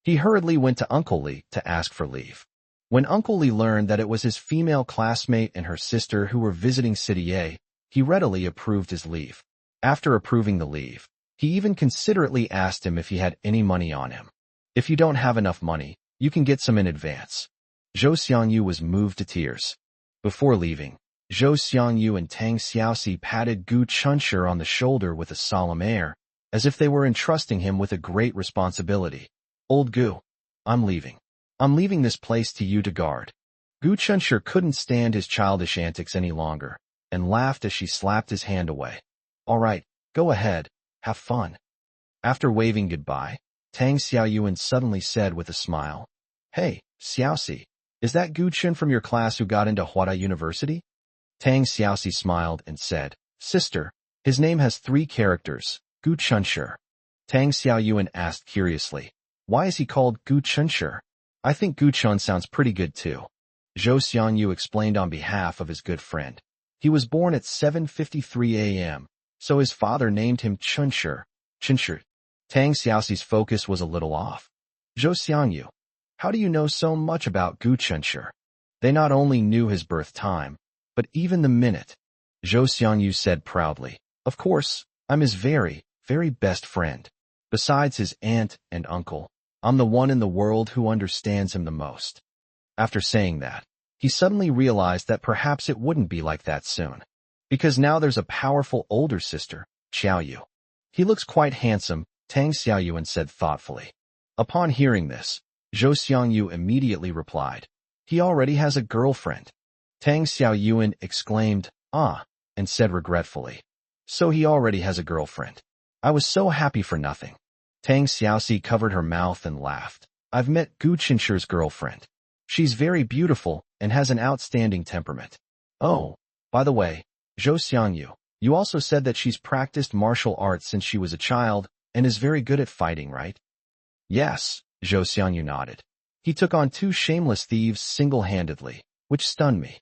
He hurriedly went to Uncle Li to ask for leave. When Uncle Li learned that it was his female classmate and her sister who were visiting Sidia, he readily approved his leave. After approving the leave, he even considerately asked him if he had any money on him. If you don't have enough money, you can get some in advance. Zhou Xiangyu was moved to tears. Before leaving, Zhou Xiangyu and Tang Xiaoxi patted Gu Chunshi on the shoulder with a solemn air, as if they were entrusting him with a great responsibility. Old Gu, I'm leaving. I'm leaving this place to you to guard. Gu Chunshi couldn't stand his childish antics any longer, and laughed as she slapped his hand away. All right, go ahead, have fun. After waving goodbye, Tang Xiaoyuan suddenly said with a smile, Hey, Xiaoxi, is that Gu Chun from your class who got into Huada University? Tang Xiaoxi smiled and said, Sister, his name has 3 characters, Gu Chunshi. Tang Xiaoyuan asked curiously, Why is he called Gu Chunshi? I think Gu Chun sounds pretty good too. Zhou Xiangyu explained on behalf of his good friend. He was born at 7:53 a.m., so his father named him Chunshi. Tang Xiaoxi's focus was a little off. Zhou Xiangyu, how do you know so much about Gu Chunshi? They not only knew his birth time, but even the minute. Zhou Xiangyu said proudly, Of course, I'm his very, very best friend. Besides his aunt and uncle, I'm the one in the world who understands him the most. After saying that, he suddenly realized that perhaps it wouldn't be like that soon. Because now there's a powerful older sister, Xiaoyu. He looks quite handsome, Tang Xiaoyuan said thoughtfully. Upon hearing this, Zhou Xiangyu immediately replied, He already has a girlfriend. Tang Xiaoyuan exclaimed, Ah, and said regretfully, So he already has a girlfriend. I was so happy for nothing. Tang Xiaoxi covered her mouth and laughed. I've met Gu Chunshi's girlfriend. She's very beautiful and has an outstanding temperament. Oh, by the way, Zhou Xiangyu, you also said that she's practiced martial arts since she was a child and is very good at fighting, right? Yes, Zhou Xiangyu nodded. He took on 2 shameless thieves single-handedly, which stunned me.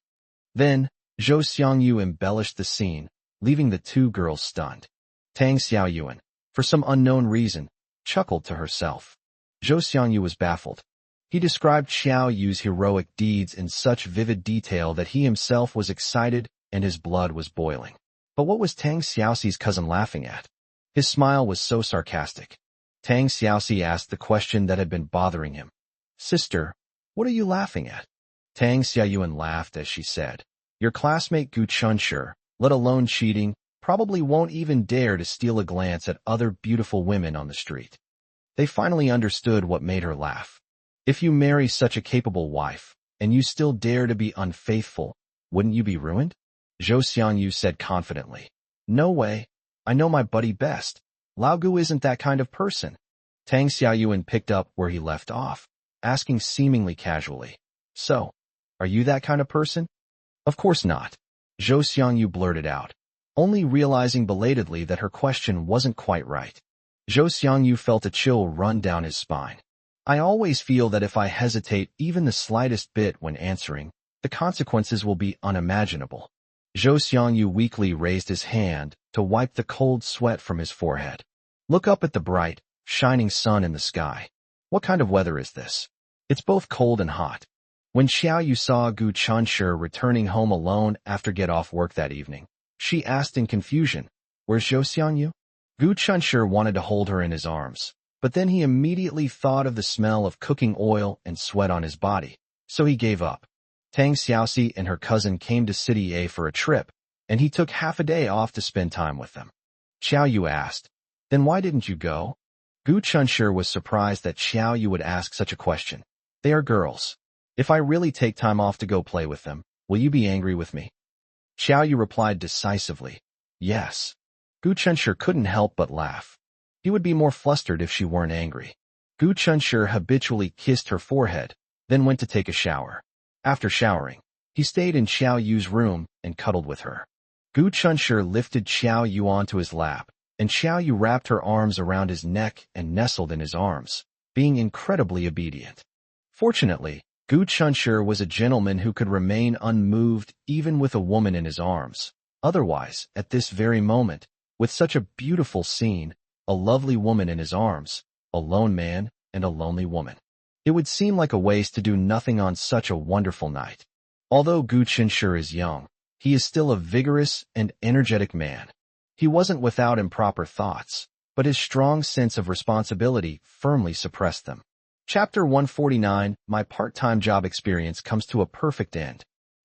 Then, Zhou Xiangyu embellished the scene, leaving the 2 girls stunned. Tang Xiaoyuan, for some unknown reason, chuckled to herself. Zhou Xiangyu was baffled. He described Xiao Yu's heroic deeds in such vivid detail that he himself was excited and his blood was boiling. But what was Tang Xiaoxi's cousin laughing at? His smile was so sarcastic. Tang Xiaoxi asked the question that had been bothering him. Sister, what are you laughing at? Tang Xiaoyuan laughed as she said, Your classmate Gu Chunshi, let alone cheating, probably won't even dare to steal a glance at other beautiful women on the street. They finally understood what made her laugh. If you marry such a capable wife, and you still dare to be unfaithful, wouldn't you be ruined? Zhou Xiangyu said confidently. No way. I know my buddy best. Lao Gu isn't that kind of person. Tang Xiaoyuan picked up where he left off, asking seemingly casually. So, are you that kind of person? Of course not. Zhou Xiangyu blurted out, only realizing belatedly that her question wasn't quite right. Zhou Xiangyu felt a chill run down his spine. I always feel that if I hesitate even the slightest bit when answering, the consequences will be unimaginable. Zhou Xiangyu weakly raised his hand to wipe the cold sweat from his forehead. Look up at the bright, shining sun in the sky. What kind of weather is this? It's both cold and hot. When Xiao Yu saw Gu Chunshi returning home alone after get off work that evening, she asked in confusion, "Where's Zhou Xiangyu?" Gu Chunshi wanted to hold her in his arms, but then he immediately thought of the smell of cooking oil and sweat on his body, so he gave up. Tang Xiaoxi and her cousin came to City A for a trip, and he took half a day off to spend time with them. Xiao Yu asked, "Then why didn't you go?" Gu Chunshi was surprised that Xiao Yu would ask such a question. "They are girls. If I really take time off to go play with them, will you be angry with me?" Xiao Yu replied decisively, "Yes." Gu Chunshi couldn't help but laugh. He would be more flustered if she weren't angry. Gu Chunshi habitually kissed her forehead, then went to take a shower. After showering, he stayed in Xiao Yu's room and cuddled with her. Gu Chunshi lifted Xiao Yu onto his lap, and Xiao Yu wrapped her arms around his neck and nestled in his arms, being incredibly obedient. Fortunately, Gu Chunshi was a gentleman who could remain unmoved even with a woman in his arms. Otherwise, at this very moment, with such a beautiful scene, a lovely woman in his arms, a lone man, and a lonely woman, it would seem like a waste to do nothing on such a wonderful night. Although Gu Chunshi is young, he is still a vigorous and energetic man. He wasn't without improper thoughts, but his strong sense of responsibility firmly suppressed them. Chapter 149, My part-time job experience comes to a perfect end.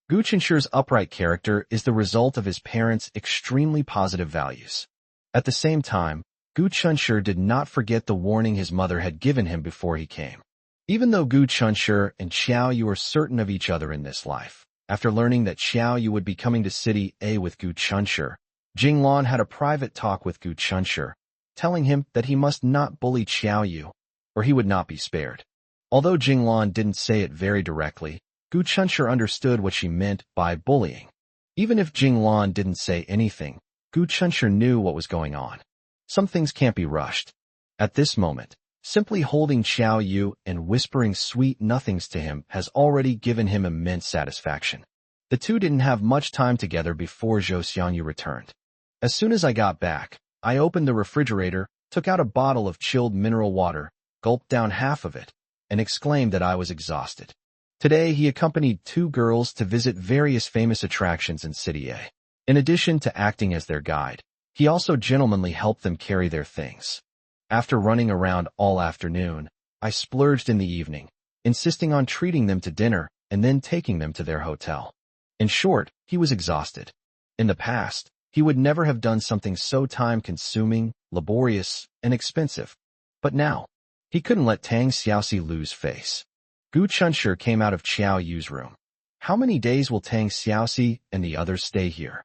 Gu Chunshi's upright character is the result of his parents' extremely positive values. At the same time, Gu Chunshi did not forget the warning his mother had given him before he came. Even though Gu Chunshi and Xiao Yu are certain of each other in this life, after learning that Xiao Yu would be coming to City A with Gu Chunshi, Jinglan had a private talk with Gu Chunshi, telling him that he must not bully Xiao Yu, or he would not be spared. Although Jinglan didn't say it very directly, Gu Chunshi understood what she meant by bullying. Even if Jinglan didn't say anything, Gu Chunshi knew what was going on. Some things can't be rushed. At this moment, simply holding Xiao Yu and whispering sweet nothings to him has already given him immense satisfaction. The two didn't have much time together before Zhou Xiangyu returned. As soon as I got back, I opened the refrigerator, took out a bottle of chilled mineral water, gulped down half of it, and exclaimed that I was exhausted. Today he accompanied two girls to visit various famous attractions in City A. In addition to acting as their guide, he also gentlemanly helped them carry their things. After running around all afternoon, I splurged in the evening, insisting on treating them to dinner and then taking them to their hotel. In short, he was exhausted. In the past, he would never have done something so time-consuming, laborious, and expensive. But now, he couldn't let Tang Xiaoxi lose face. Gu Chunshi came out of Xiao Yu's room. "How many days will Tang Xiaoxi and the others stay here?"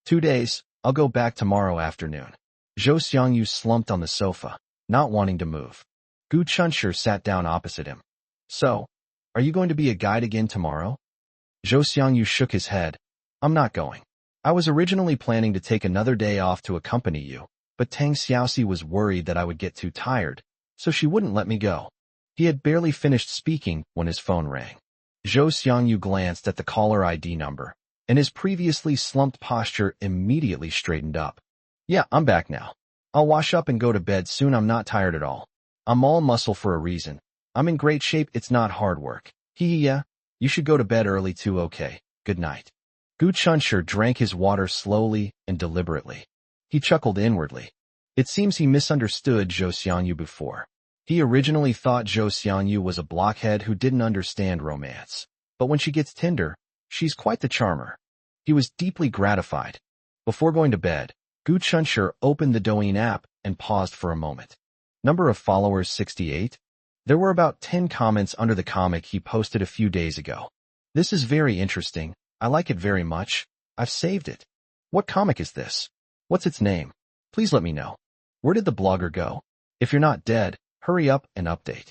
2 days. I'll go back tomorrow afternoon." Zhou Xiangyu slumped on the sofa, not wanting to move. Gu Chunshi sat down opposite him. "So, are you going to be a guide again tomorrow?" Zhou Xiangyu shook his head. "I'm not going. I was originally planning to take another day off to accompany you, but Tang Xiaoxi was worried that I would get too tired, so she wouldn't let me go." He had barely finished speaking when his phone rang. Zhou Xiangyu glanced at the caller ID number, and his previously slumped posture immediately straightened up. "Yeah, I'm back now. I'll wash up and go to bed soon. I'm not tired at all. I'm all muscle for a reason. I'm in great shape. It's not hard work. Yeah. You should go to bed early too. Okay. Good night." Gu Chunshi drank his water slowly and deliberately. He chuckled inwardly. It seems he misunderstood Zhou Xiangyu before. He originally thought Zhou Xiangyu was a blockhead who didn't understand romance. But when she gets tender, she's quite the charmer. He was deeply gratified. Before going to bed, Gu Chunshi opened the Douyin app and paused for a moment. Number of followers 68. There were about 10 comments under the comic he posted a few days ago. "This is very interesting. I like it very much. I've saved it. What comic is this? What's its name? Please let me know. Where did the blogger go? If you're not dead, hurry up and update.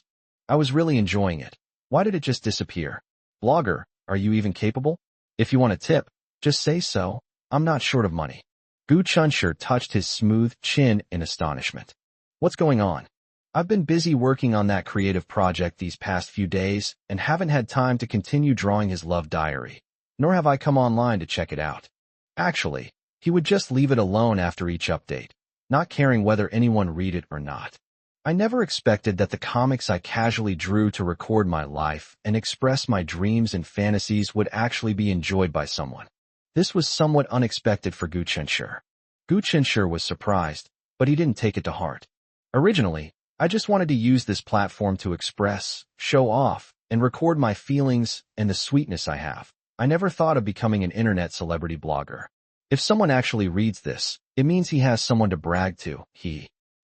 I was really enjoying it. Why did it just disappear? Blogger, are you even capable? If you want a tip, just say so. I'm not short of money." Gu Chunshi touched his smooth chin in astonishment. "What's going on? I've been busy working on that creative project these past few days and haven't had time to continue drawing his love diary, nor have I come online to check it out." Actually, he would just leave it alone after each update, not caring whether anyone read it or not. I never expected that the comics I casually drew to record my life and express my dreams and fantasies would actually be enjoyed by someone. This was somewhat unexpected for Gu Chenshi. Gu Chenshi was surprised, but he didn't take it to heart. Originally, I just wanted to use this platform to express, show off, and record my feelings and the sweetness I have. I never thought of becoming an internet celebrity blogger. If someone actually reads this, it means he has someone to brag to.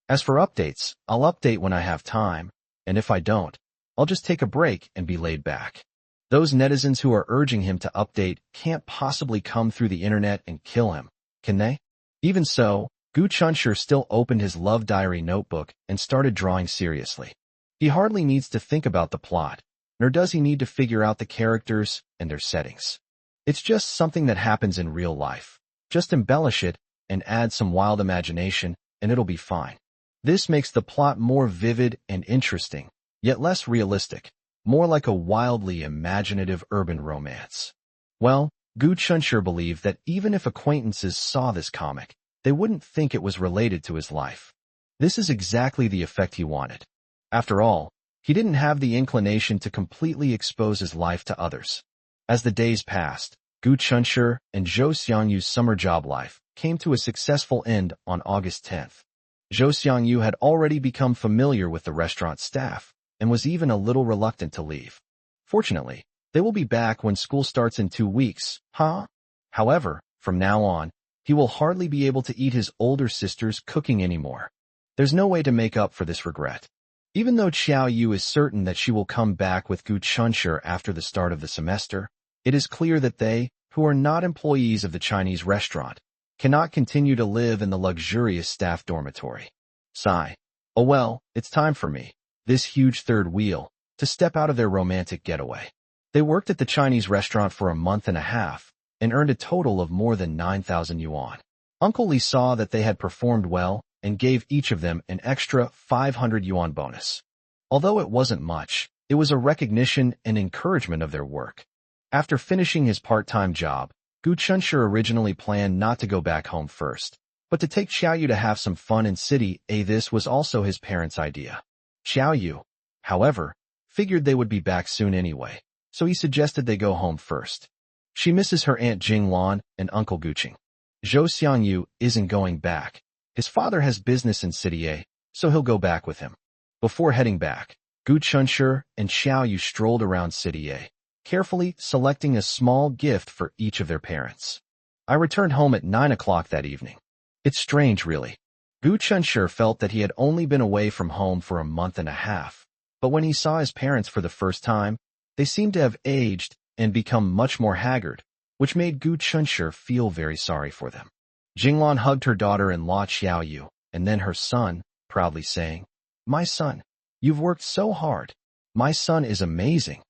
As for updates, I'll update when I have time, and if I don't, I'll just take a break and be laid back. Those netizens who are urging him to update can't possibly come through the internet and kill him, can they? Even so, Gu Chenshi still opened his love diary notebook and started drawing seriously. He hardly needs to think about the plot, nor does he need to figure out the characters and their settings. It's just something that happens in real life. Just embellish it and add some wild imagination, and it'll be fine. This makes the plot more vivid and interesting, yet less realistic, more like a wildly imaginative urban romance. Well, Gu Chenshi believed that even if acquaintances saw this comic, they wouldn't think it was related to his life. This is exactly the effect he wanted. After all, he didn't have the inclination to completely expose his life to others. As the days passed, Gu Chenshi and Zhou Xiangyu's summer job life came to a successful end on August 10th. Zhou Xiangyu had already become familiar with the restaurant staff and was even a little reluctant to leave. Fortunately, they will be back when school starts in 2 weeks, However, from now on, he will hardly be able to eat his older sister's cooking anymore. There's no way to make up for this regret. Even though Xiao Yu is certain that she will come back with Gu Chenshi after the start of the semester, it is clear that they, who are not employees of the Chinese restaurant, cannot continue to live in the luxurious staff dormitory. Sigh. Oh well, it's time for me, this huge third wheel, to step out of their romantic getaway. They worked at the Chinese restaurant for a month and a half and earned a total of more than 9,000 yuan. Uncle Li saw that they had performed well and gave each of them an extra 500 yuan bonus. Although it wasn't much, it was a recognition and encouragement of their work. After finishing his part-time job, Gu Chenshi originally planned not to go back home first, but to take Xiaoyu to have some fun in city. This was also his parents' idea. Xiaoyu, however, figured they would be back soon anyway, so he suggested they go home first. She misses her Aunt Jinglan and Uncle Guqing. Zhou Xiangyu isn't going back. His father has business in City A, so he'll go back with him. Before heading back, Gu Chenshi and Xiaoyu strolled around City A, carefully selecting a small gift for each of their parents. I returned home at 9 o'clock that evening. It's strange, really. Gu Chenshi felt that he had only been away from home for a month and a half, but when he saw his parents for the first time, they seemed to have aged and become much more haggard, which made Gu Chenshi feel very sorry for them. Jinglan hugged her daughter-in-law Xiaoyu, and then her son, proudly saying, "My son, you've worked so hard. My son is amazing."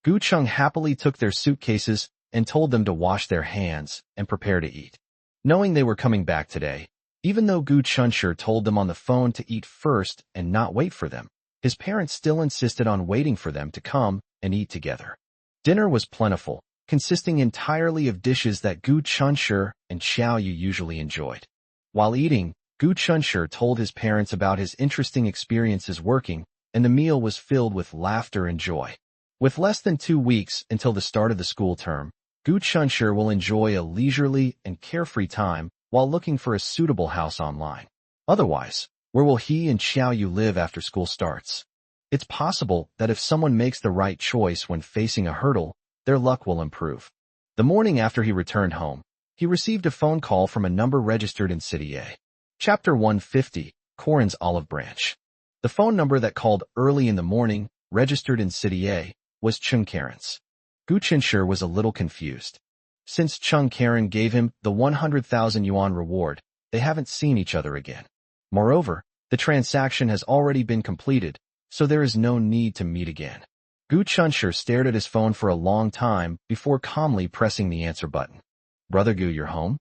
Gu Cheng happily took their suitcases and told them to wash their hands and prepare to eat. Knowing they were coming back today, even though Gu Chenshi told them on the phone to eat first and not wait for them, his parents still insisted on waiting for them to come and eat together. Dinner was plentiful, consisting entirely of dishes that Gu Chenshi and Xiaoyu usually enjoyed. While eating, Gu Chenshi told his parents about his interesting experiences working, and the meal was filled with laughter and joy. With less than 2 weeks until the start of the school term, Gu Chenshi will enjoy a leisurely and carefree time while looking for a suitable house online. Otherwise, where will he and Xiaoyu live after school starts? It's possible that if someone makes the right choice when facing a hurdle, their luck will improve. The morning after he returned home, he received a phone call from a number registered in City A. Chapter 150, Corin's Olive Branch. The phone number that called early in the morning, registered in City A, was Chung Karen's. Gu Chenshi was a little confused. Since Chung Karen gave him the 100,000 yuan reward, they haven't seen each other again. Moreover, the transaction has already been completed, so there is no need to meet again. Gu Chenshi stared at his phone for a long time before calmly pressing the answer button. "Brother Gu, you're home?"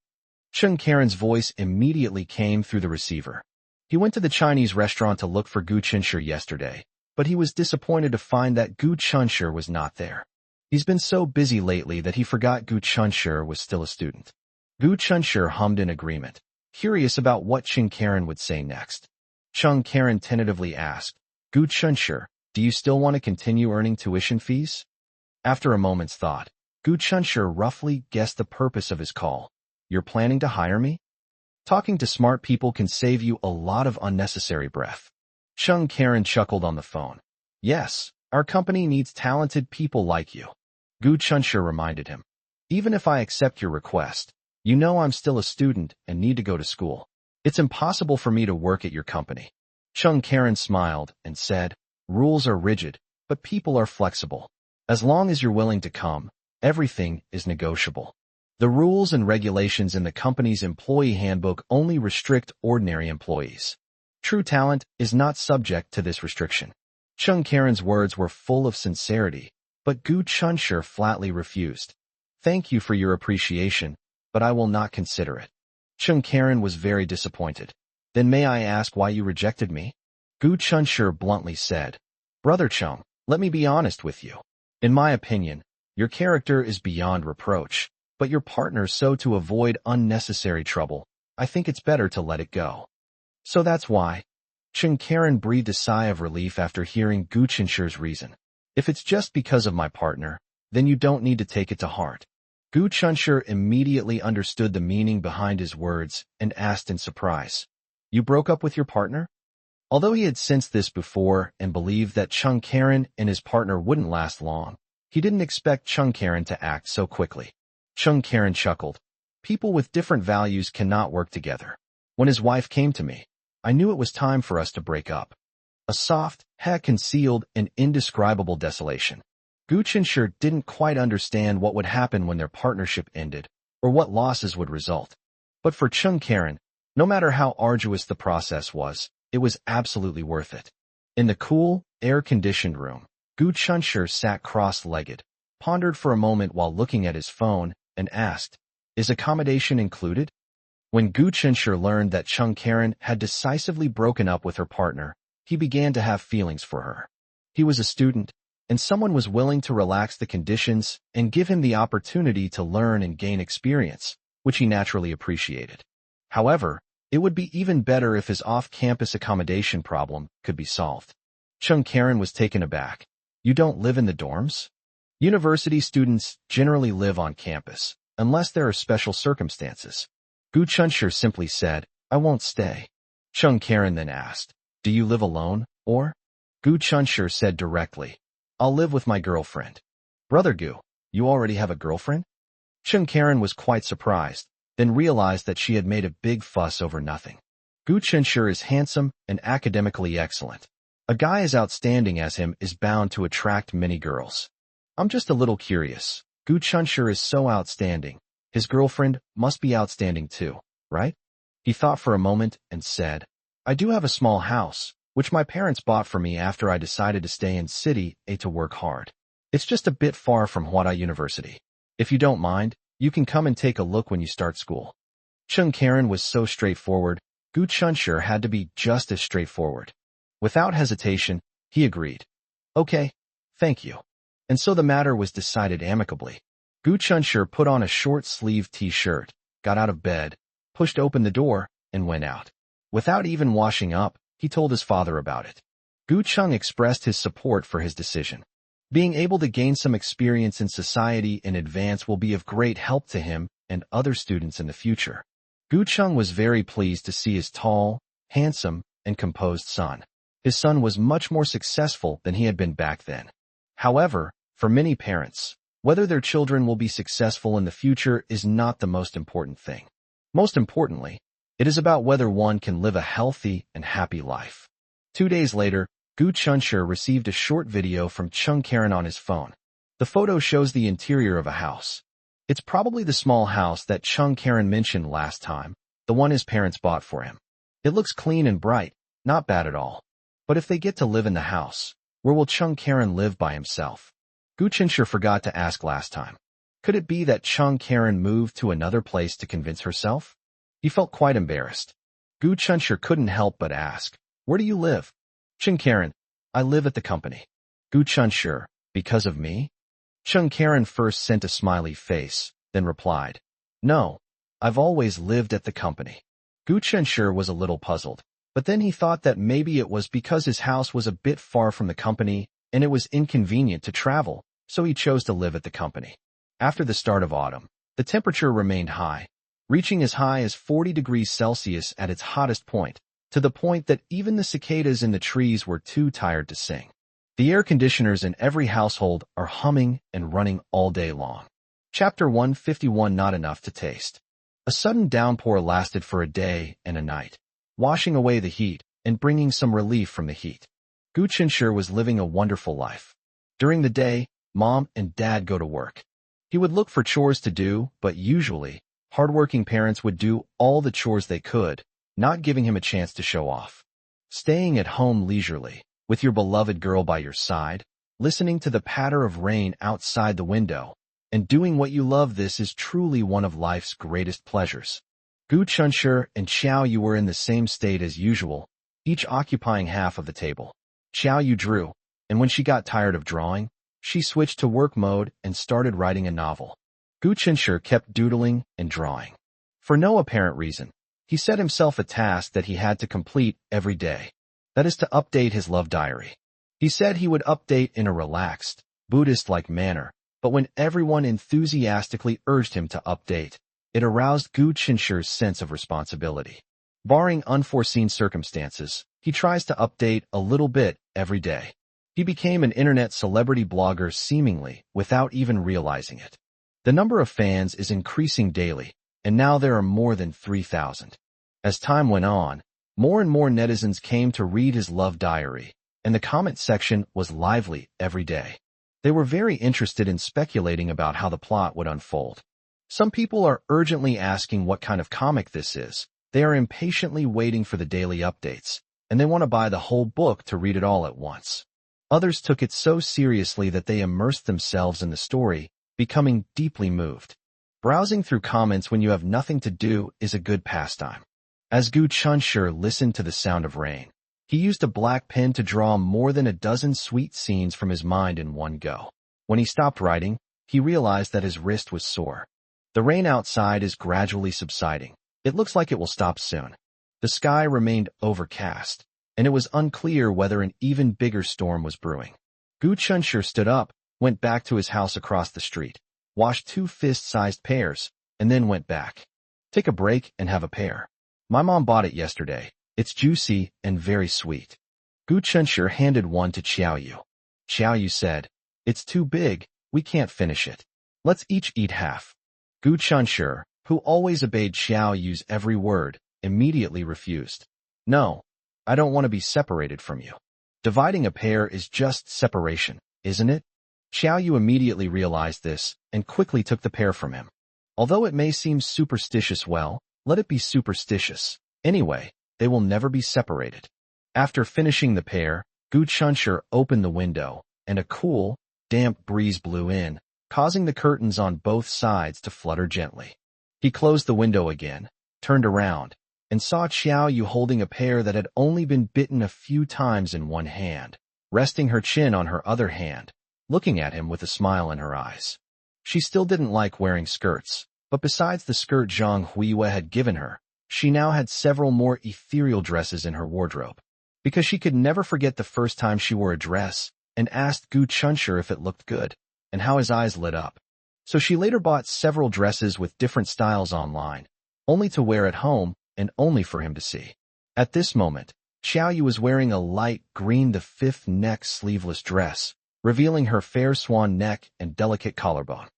Chung Karen's voice immediately came through the receiver. He went to the Chinese restaurant to look for Gu Chenshi yesterday, but he was disappointed to find that Gu Chenshi was not there. He's been so busy lately that he forgot Gu Chenshi was still a student. Gu Chenshi hummed in agreement, curious about what Chung Karen would say next. Chung Karen tentatively asked, Gu Chunshur, do you still want to continue earning tuition fees? After a moment's thought, Gu Chunshur roughly guessed the purpose of his call. You're planning to hire me? Talking to smart people can save you a lot of unnecessary breath. Chung Karen chuckled on the phone. Yes, our company needs talented people like you. Gu Chunshur reminded him. Even if I accept your request, you know I'm still a student and need to go to school. It's impossible for me to work at your company. Chung Karen smiled and said, rules are rigid, but people are flexible. As long as you're willing to come, everything is negotiable. The rules and regulations in the company's employee handbook only restrict ordinary employees. True talent is not subject to this restriction. Chung Karen's words were full of sincerity, but Gu Chunshur flatly refused. Thank you for your appreciation, but I will not consider it. Chung Karen was very disappointed. Then may I ask why you rejected me? Gu Chunshur bluntly said, Brother Chung, let me be honest with you. In my opinion, your character is beyond reproach, but your partner, so to avoid unnecessary trouble, I think it's better to let it go. So that's why. Chung Karen breathed a sigh of relief after hearing Gu Chunshur's reason. If it's just because of my partner, then you don't need to take it to heart. Gu Chunshur immediately understood the meaning behind his words and asked in surprise, You broke up with your partner? Although he had sensed this before and believed that Chung Karen and his partner wouldn't last long, he didn't expect Chung Karen to act so quickly. Chung Karen chuckled. People with different values cannot work together. When his wife came to me, I knew it was time for us to break up. A soft, concealed an indescribable desolation. Gu Chunshur didn't quite understand what would happen when their partnership ended, or what losses would result. But for Chung Karen, no matter how arduous the process was, it was absolutely worth it. In the cool, air-conditioned room, Gu Chunshur sat cross-legged, pondered for a moment while looking at his phone, and asked, Is accommodation included? When Gu Chunshur learned that Chung Karen had decisively broken up with her partner, he began to have feelings for her. He was a student, and someone was willing to relax the conditions and give him the opportunity to learn and gain experience, which he naturally appreciated. However, it would be even better if his off-campus accommodation problem could be solved. Chung Karen was taken aback. You don't live in the dorms? University students generally live on campus, unless there are special circumstances. Gu Chunshur simply said, I won't stay. Chung Karen then asked, Do you live alone, or? Gu Chunshur said directly, I'll live with my girlfriend. Brother Gu, you already have a girlfriend? Chung Karen was quite surprised, then realized that she had made a big fuss over nothing. Gu Chunshur is handsome and academically excellent. A guy as outstanding as him is bound to attract many girls. I'm just a little curious. Gu Chunshur is so outstanding. His girlfriend must be outstanding too, right? He thought for a moment and said, I do have a small house, which my parents bought for me after I decided to stay in City A to work hard. It's just a bit far from Hwada University. If you don't mind, you can come and take a look when you start school. Chung Karen was so straightforward, Gu Chunshur had to be just as straightforward. Without hesitation, he agreed. Okay, thank you. And so the matter was decided amicably. Gu Chunshur put on a short-sleeved t-shirt, got out of bed, pushed open the door, and went out. Without even washing up, he told his father about it. Gu Chung expressed his support for his decision. Being able to gain some experience in society in advance will be of great help to him and other students in the future. Gu Chung was very pleased to see his tall, handsome, and composed son. His son was much more successful than he had been back then. However, for many parents, whether their children will be successful in the future is not the most important thing. Most importantly, it is about whether one can live a healthy and happy life. 2 days later, Gu Chunshur received a short video from Chung Karen on his phone. The photo shows the interior of a house. It's probably the small house that Chung Karen mentioned last time, the one his parents bought for him. It looks clean and bright, not bad at all. But if they get to live in the house, where will Chung Karen live by himself? Gu Chunshur forgot to ask last time. Could it be that Chung Karen moved to another place to convince herself? He felt quite embarrassed. Gu Chunshur couldn't help but ask, Where do you live? Chung Karen, I live at the company. Gu Chunshur, because of me? Chung Karen first sent a smiley face, then replied, No, I've always lived at the company. Gu Chunshur was a little puzzled, But then he thought that maybe it was because his house was a bit far from the company and it was inconvenient to travel, so he chose to live at the company. After the start of autumn, the temperature remained high, reaching as high as 40 degrees Celsius at its hottest point, to the point that even the cicadas in the trees were too tired to sing. The air conditioners in every household are humming and running all day long. Chapter 151. Not enough to taste. A sudden downpour lasted for a day and a night, washing away the heat and bringing some relief from the heat. Gu Chinshir was living a wonderful life. During the day, Mom and Dad go to work. He would look for chores to do, but usually, hardworking parents would do all the chores they could, not giving him a chance to show off. Staying at home leisurely, with your beloved girl by your side, listening to the patter of rain outside the window, and doing what you love, this is truly one of life's greatest pleasures. Gu Chunshur and Xiao Yu were in the same state as usual, each occupying half of the table. Xiao Yu drew, and when she got tired of drawing, she switched to work mode and started writing a novel. Gu Chunshur kept doodling and drawing. For no apparent reason, he set himself a task that he had to complete every day. That is to update his love diary. He said he would update in a relaxed, Buddhist-like manner, but when everyone enthusiastically urged him to update, it aroused Gu Chinshur's sense of responsibility. Barring unforeseen circumstances, he tries to update a little bit every day. He became an internet celebrity blogger seemingly without even realizing it. The number of fans is increasing daily, and now there are more than 3,000. As time went on, more and more netizens came to read his love diary, and the comment section was lively every day. They were very interested in speculating about how the plot would unfold. Some people are urgently asking what kind of comic this is. They are impatiently waiting for the daily updates, and they want to buy the whole book to read it all at once. Others took it so seriously that they immersed themselves in the story, becoming deeply moved. Browsing through comments when you have nothing to do is a good pastime. As Gu Chunshur listened to the sound of rain, he used a black pen to draw more than a dozen sweet scenes from his mind in one go. When he stopped writing, he realized that his wrist was sore. The rain outside is gradually subsiding. It looks like it will stop soon. The sky remained overcast, and it was unclear whether an even bigger storm was brewing. Gu Chunshur stood up, went back to his house across the street, washed 2 fist-sized pears, and then went back. Take a break and have a pear. My mom bought it yesterday. It's juicy and very sweet. Gu Chunshur handed one to Xiao Yu. Xiao Yu said, "It's too big, we can't finish it. Let's each eat half." Gu Chunshur, who always obeyed Xiao Yu's every word, immediately refused. "No, I don't want to be separated from you. Dividing a pear is just separation, isn't it?" Xiao Yu immediately realized this and quickly took the pear from him. Although it may seem superstitious, well, let it be superstitious. Anyway, they will never be separated. After finishing the pear, Gu Chunshur opened the window, and a cool, damp breeze blew in, causing the curtains on both sides to flutter gently. He closed the window again, turned around, and saw Xiao Yu holding a pear that had only been bitten a few times in one hand, resting her chin on her other hand, looking at him with a smile in her eyes. She still didn't like wearing skirts, but besides the skirt Zhang Huiwa had given her, she now had several more ethereal dresses in her wardrobe. Because she could never forget the first time she wore a dress, and asked Gu Chunshur if it looked good, and how his eyes lit up. So she later bought several dresses with different styles online, only to wear at home and only for him to see. At this moment, Xiao Yu was wearing a light green the 5th neck sleeveless dress, revealing her fair swan neck and delicate collarbone.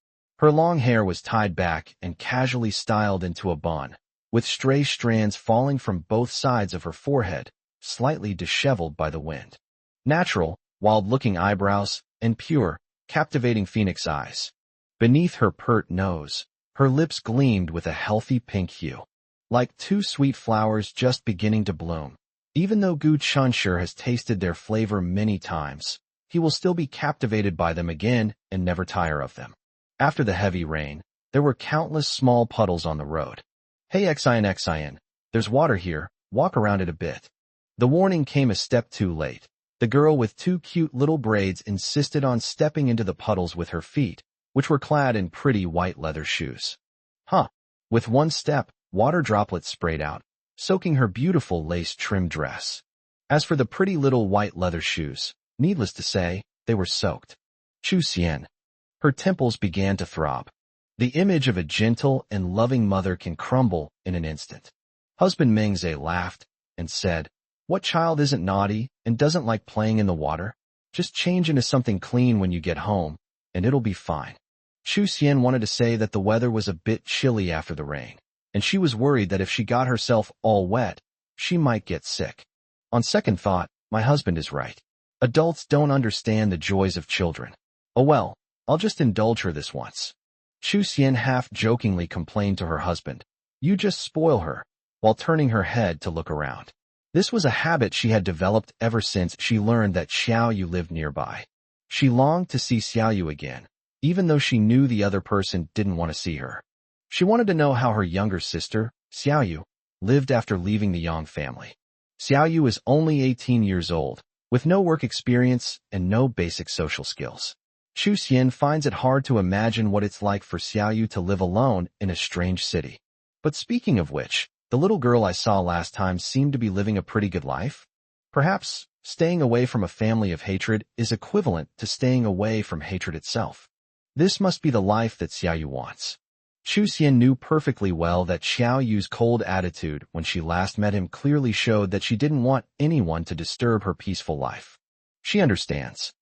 Her long hair was tied back and casually styled into a bun, with stray strands falling from both sides of her forehead, slightly disheveled by the wind. Natural, wild-looking eyebrows, and pure, captivating phoenix eyes. Beneath her pert nose, her lips gleamed with a healthy pink hue, like 2 sweet flowers just beginning to bloom. Even though Gu Chunshur has tasted their flavor many times, he will still be captivated by them again and never tire of them. After the heavy rain, there were countless small puddles on the road. "Hey Xin, there's water here, walk around it a bit." The warning came a step too late. The girl with 2 cute little braids insisted on stepping into the puddles with her feet, which were clad in pretty white leather shoes. With one step, water droplets sprayed out, soaking her beautiful lace-trimmed dress. As for the pretty little white leather shoes, needless to say, they were soaked. Chu Xian. Her temples began to throb. The image of a gentle and loving mother can crumble in an instant. Husband Mengze laughed and said, "What child isn't naughty and doesn't like playing in the water? Just change into something clean when you get home, and it'll be fine." Chu Xian wanted to say that the weather was a bit chilly after the rain, and she was worried that if she got herself all wet, she might get sick. On second thought, my husband is right. Adults don't understand the joys of children. Oh well, I'll just indulge her this once. Chu Xian half-jokingly complained to her husband, "You just spoil her," while turning her head to look around. This was a habit she had developed ever since she learned that Xiao Yu lived nearby. She longed to see Xiao Yu again, even though she knew the other person didn't want to see her. She wanted to know how her younger sister, Xiao Yu, lived after leaving the Yang family. Xiao Yu is only 18 years old, with no work experience and no basic social skills. Chu Xian finds it hard to imagine what it's like for Xiao Yu to live alone in a strange city. But speaking of which, the little girl I saw last time seemed to be living a pretty good life. Perhaps, staying away from a family of hatred is equivalent to staying away from hatred itself. This must be the life that Xiao Yu wants. Chu Xian knew perfectly well that Xiao Yu's cold attitude when she last met him clearly showed that she didn't want anyone to disturb her peaceful life. She understands.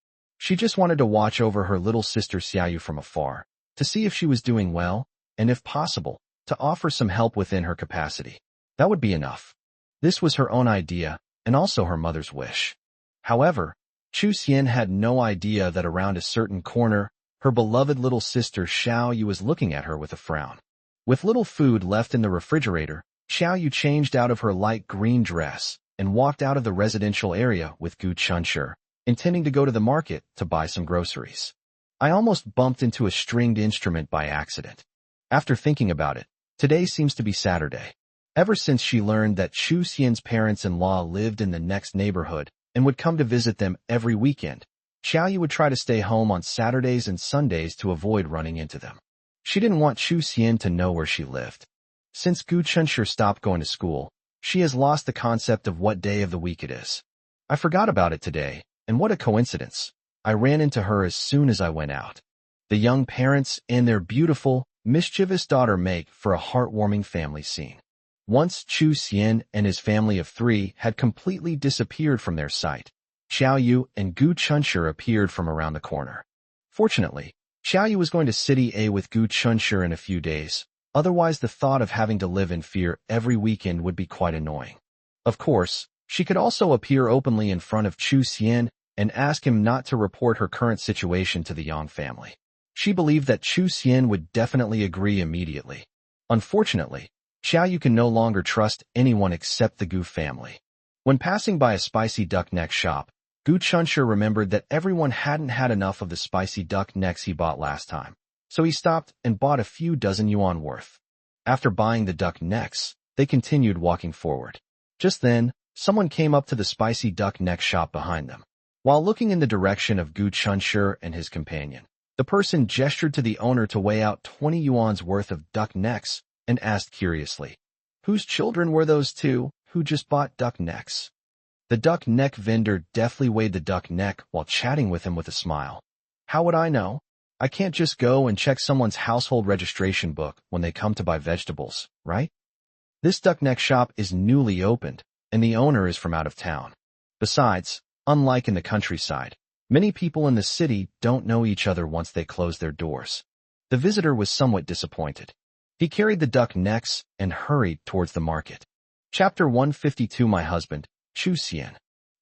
She just wanted to watch over her little sister Xiao Yu from afar, to see if she was doing well, and if possible, to offer some help within her capacity. That would be enough. This was her own idea, and also her mother's wish. However, Chu Xian had no idea that around a certain corner, her beloved little sister Xiao Yu was looking at her with a frown. With little food left in the refrigerator, Xiao Yu changed out of her light green dress and walked out of the residential area with Gu Chunshi, intending to go to the market to buy some groceries. I almost bumped into a stringed instrument by accident. After thinking about it, today seems to be Saturday. Ever since she learned that Chu Xian's parents-in-law lived in the next neighborhood and would come to visit them every weekend, Xiao Yu would try to stay home on Saturdays and Sundays to avoid running into them. She didn't want Chu Xian to know where she lived. Since Gu Chunshi stopped going to school, she has lost the concept of what day of the week it is. I forgot about it today, and what a coincidence. I ran into her as soon as I went out. The young parents and their beautiful, mischievous daughter make for a heartwarming family scene. Once Chu Xian and his family of 3 had completely disappeared from their sight, Xiao Yu and Gu Chunshi appeared from around the corner. Fortunately, Xiao Yu was going to City A with Gu Chunshi in a few days, otherwise the thought of having to live in fear every weekend would be quite annoying. Of course, she could also appear openly in front of Chu Xian and ask him not to report her current situation to the Yang family. She believed that Chu Xian would definitely agree immediately. Unfortunately, Xiao Yu can no longer trust anyone except the Gu family. When passing by a spicy duck neck shop, Gu Chunshi remembered that everyone hadn't had enough of the spicy duck necks he bought last time, so he stopped and bought a few dozen yuan worth. After buying the duck necks, they continued walking forward. Just then, someone came up to the spicy duck neck shop behind them. While looking in the direction of Gu Chunshi and his companion, the person gestured to the owner to weigh out 20 yuan's worth of duck necks and asked curiously, "Whose children were those 2 who just bought duck necks?" The duck neck vendor deftly weighed the duck neck while chatting with him with a smile. "How would I know? I can't just go and check someone's household registration book when they come to buy vegetables, right? This duck neck shop is newly opened, and the owner is from out of town. Besides, unlike in the countryside, many people in the city don't know each other once they close their doors." The visitor was somewhat disappointed. He carried the duck necks and hurried towards the market. Chapter 152. My husband, Chu Xian.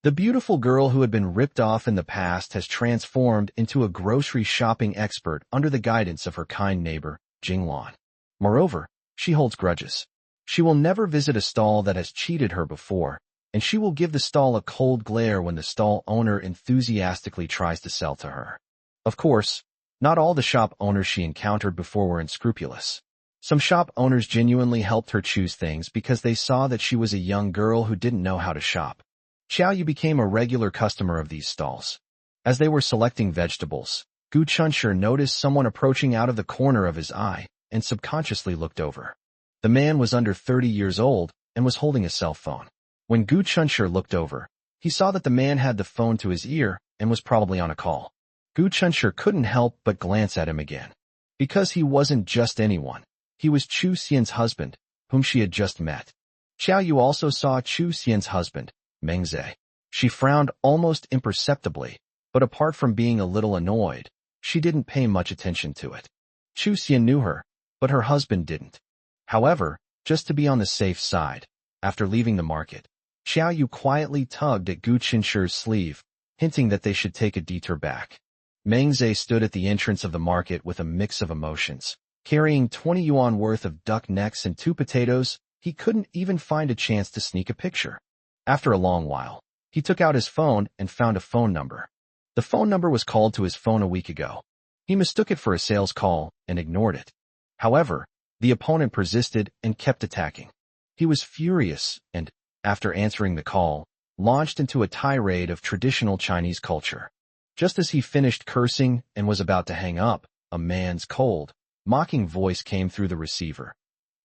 The beautiful girl who had been ripped off in the past has transformed into a grocery shopping expert under the guidance of her kind neighbor, Jinglan. Moreover, she holds grudges. She will never visit a stall that has cheated her before, and she will give the stall a cold glare when the stall owner enthusiastically tries to sell to her. Of course, not all the shop owners she encountered before were unscrupulous. Some shop owners genuinely helped her choose things because they saw that she was a young girl who didn't know how to shop. Xiao Yu became a regular customer of these stalls. As they were selecting vegetables, Gu Chunshi noticed someone approaching out of the corner of his eye and subconsciously looked over. The man was under 30 years old and was holding a cell phone. When Gu Chunshir looked over, he saw that the man had the phone to his ear and was probably on a call. Gu Chunshir couldn't help but glance at him again. Because he wasn't just anyone. He was Chu Xian's husband, whom she had just met. Xiao Yu also saw Chu Xian's husband, Meng Zhe. She frowned almost imperceptibly, but apart from being a little annoyed, she didn't pay much attention to it. Chu Xian knew her, but her husband didn't. However, just to be on the safe side, after leaving the market, Xiao Yu quietly tugged at Gu Chunshir's sleeve, hinting that they should take a detour back. Meng Zhe stood at the entrance of the market with a mix of emotions. Carrying 20 yuan worth of duck necks and 2 potatoes, he couldn't even find a chance to sneak a picture. After a long while, he took out his phone and found a phone number. The phone number was called to his phone a week ago. He mistook it for a sales call and ignored it. However, the opponent persisted and kept attacking. He was furious and, after answering the call, launched into a tirade of traditional Chinese culture. Just as he finished cursing and was about to hang up, a man's cold, mocking voice came through the receiver.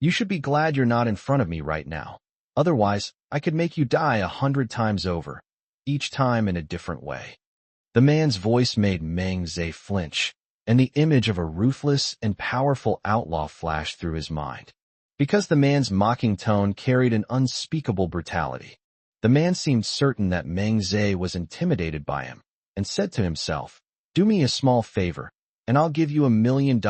You should be glad you're not in front of me right now. Otherwise, I could make you die 100 times over, each time in a different way. The man's voice made Meng Zhe flinch, and the image of a ruthless and powerful outlaw flashed through his mind. Because the man's mocking tone carried an unspeakable brutality, the man seemed certain that Meng Zhe was intimidated by him, and said to himself, "Do me a small favor, and I'll give you $1 million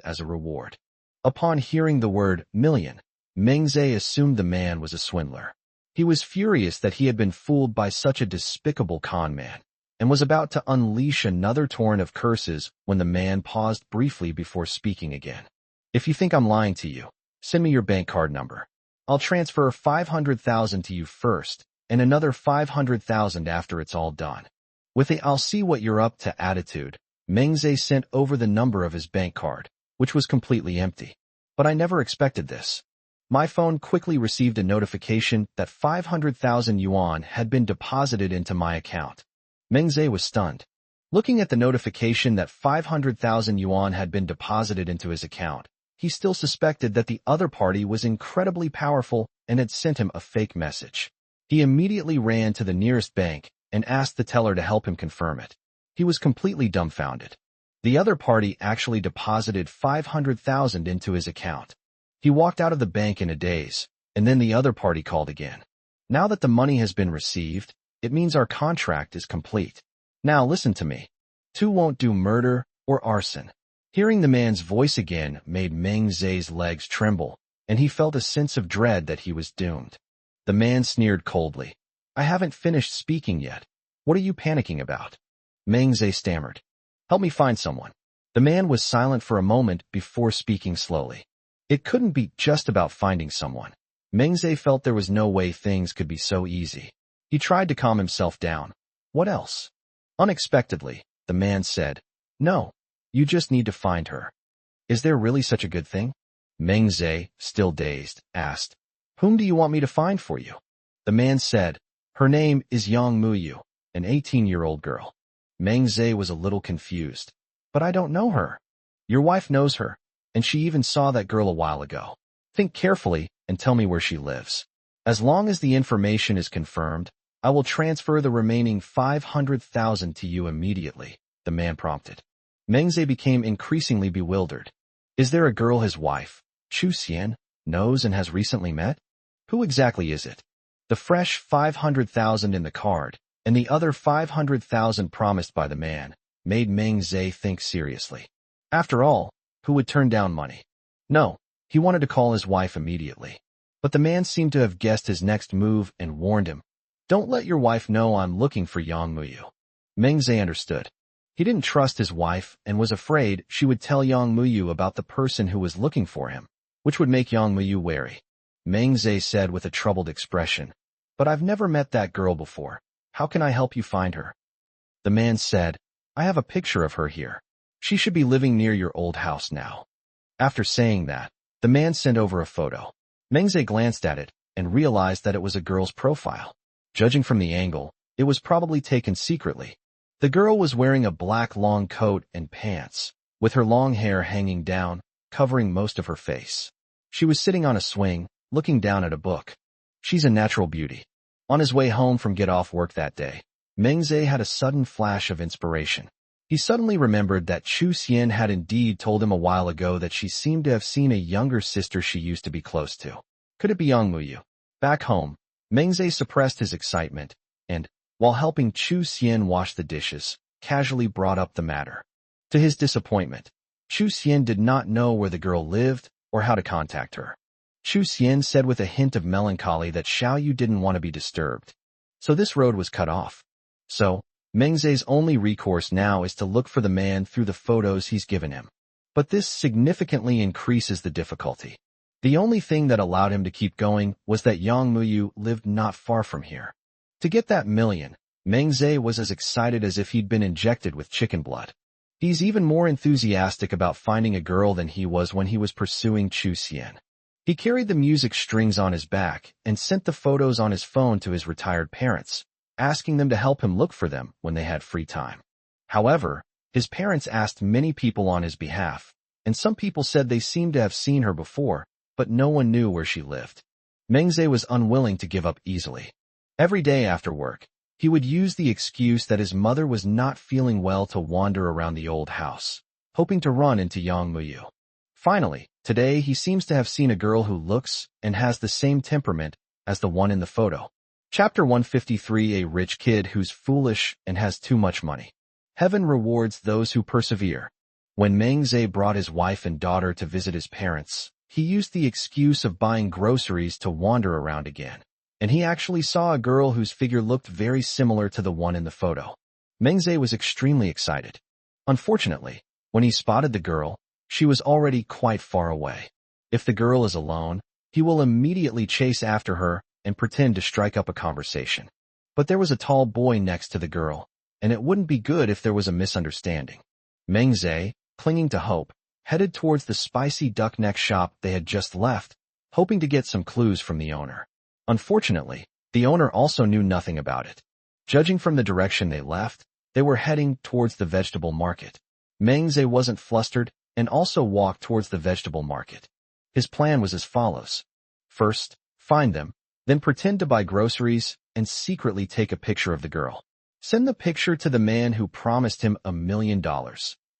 as a reward." Upon hearing the word million, Meng Zhe assumed the man was a swindler. He was furious that he had been fooled by such a despicable con man, and was about to unleash another torrent of curses when the man paused briefly before speaking again. "If you think I'm lying to you, send me your bank card number. I'll transfer 500,000 to you first, and another 500,000 after it's all done." With a "I'll see what you're up to" attitude, Meng Zhe sent over the number of his bank card, which was completely empty. "But I never expected this." My phone quickly received a notification that 500,000 yuan had been deposited into my account. Meng Zhe was stunned. Looking at the notification that 500,000 yuan had been deposited into his account, he still suspected that the other party was incredibly powerful and had sent him a fake message. He immediately ran to the nearest bank and asked the teller to help him confirm it. He was completely dumbfounded. The other party actually deposited 500,000 into his account. He walked out of the bank in a daze, and then the other party called again. "Now that the money has been received, it means our contract is complete. Now listen to me. 2 won't do murder or arson." Hearing the man's voice again made Meng Zhe's legs tremble, and he felt a sense of dread that he was doomed. The man sneered coldly. "I haven't finished speaking yet. What are you panicking about?" Meng Zhe stammered. "Help me find someone." The man was silent for a moment before speaking slowly. It couldn't be just about finding someone. Meng Zhe felt there was no way things could be so easy. He tried to calm himself down. "What else?" Unexpectedly, the man said, "No, you just need to find her." "Is there really such a good thing?" Meng Zhe, still dazed, asked. "Whom do you want me to find for you?" The man said, "Her name is Yang Muyu, an 18-year-old girl." Meng Zhe was a little confused. "But I don't know her." "Your wife knows her, and she even saw that girl a while ago. Think carefully and tell me where she lives. As long as the information is confirmed, I will transfer the remaining 500,000 to you immediately," the man prompted. Meng Zhe became increasingly bewildered. Is there a girl his wife, Chu Xian, knows and has recently met? Who exactly is it? The fresh 500,000 in the card, and the other 500,000 promised by the man, made Meng Zhe think seriously. After all, who would turn down money? No, he wanted to call his wife immediately. But the man seemed to have guessed his next move and warned him, "Don't let your wife know I'm looking for Yang Muyu." Meng Zhe understood. He didn't trust his wife and was afraid she would tell Yang Muyu about the person who was looking for him, which would make Yang Muyu wary. Meng Zhe said with a troubled expression, "But I've never met that girl before. How can I help you find her?" The man said, "I have a picture of her here. She should be living near your old house now." After saying that, the man sent over a photo. Meng Zhe glanced at it and realized that it was a girl's profile. Judging from the angle, it was probably taken secretly. The girl was wearing a black long coat and pants, with her long hair hanging down, covering most of her face. She was sitting on a swing, looking down at a book. She's a natural beauty. On his way home from get off work that day, Mengze had a sudden flash of inspiration. He suddenly remembered that Chu Xian had indeed told him a while ago that she seemed to have seen a younger sister she used to be close to. Could it be Yang Muyu? Back home, Mengze suppressed his excitement and, while helping Chu Xian wash the dishes, casually brought up the matter. To his disappointment, Chu Xian did not know where the girl lived or how to contact her. Chu Xian said with a hint of melancholy that Xiao Yu didn't want to be disturbed. So this road was cut off. So, Mengze's only recourse now is to look for the man through the photos he's given him. But this significantly increases the difficulty. The only thing that allowed him to keep going was that Yang Muyu lived not far from here. To get that million, Mengze was as excited as if he'd been injected with chicken blood. He's even more enthusiastic about finding a girl than he was when he was pursuing Chu Xian. He carried the music strings on his back and sent the photos on his phone to his retired parents, asking them to help him look for them when they had free time. However, his parents asked many people on his behalf, and some people said they seemed to have seen her before, but no one knew where she lived. Mengze was unwilling to give up easily. Every day after work, he would use the excuse that his mother was not feeling well to wander around the old house, hoping to run into Yang Muyu. Finally, today he seems to have seen a girl who looks and has the same temperament as the one in the photo. Chapter 153: A rich kid who's foolish and has too much money. Heaven rewards those who persevere. When Mengze brought his wife and daughter to visit his parents, he used the excuse of buying groceries to wander around again. And he actually saw a girl whose figure looked very similar to the one in the photo. Mengze was extremely excited. Unfortunately, when he spotted the girl, she was already quite far away. If the girl is alone, he will immediately chase after her and pretend to strike up a conversation. But there was a tall boy next to the girl, and it wouldn't be good if there was a misunderstanding. Mengze, clinging to hope, headed towards the spicy duck neck shop they had just left, hoping to get some clues from the owner. Unfortunately, the owner also knew nothing about it. Judging from the direction they left, they were heading towards the vegetable market. Mengze wasn't flustered and also walked towards the vegetable market. His plan was as follows. First, find them, then pretend to buy groceries and secretly take a picture of the girl. Send the picture to the man who promised him $1 million,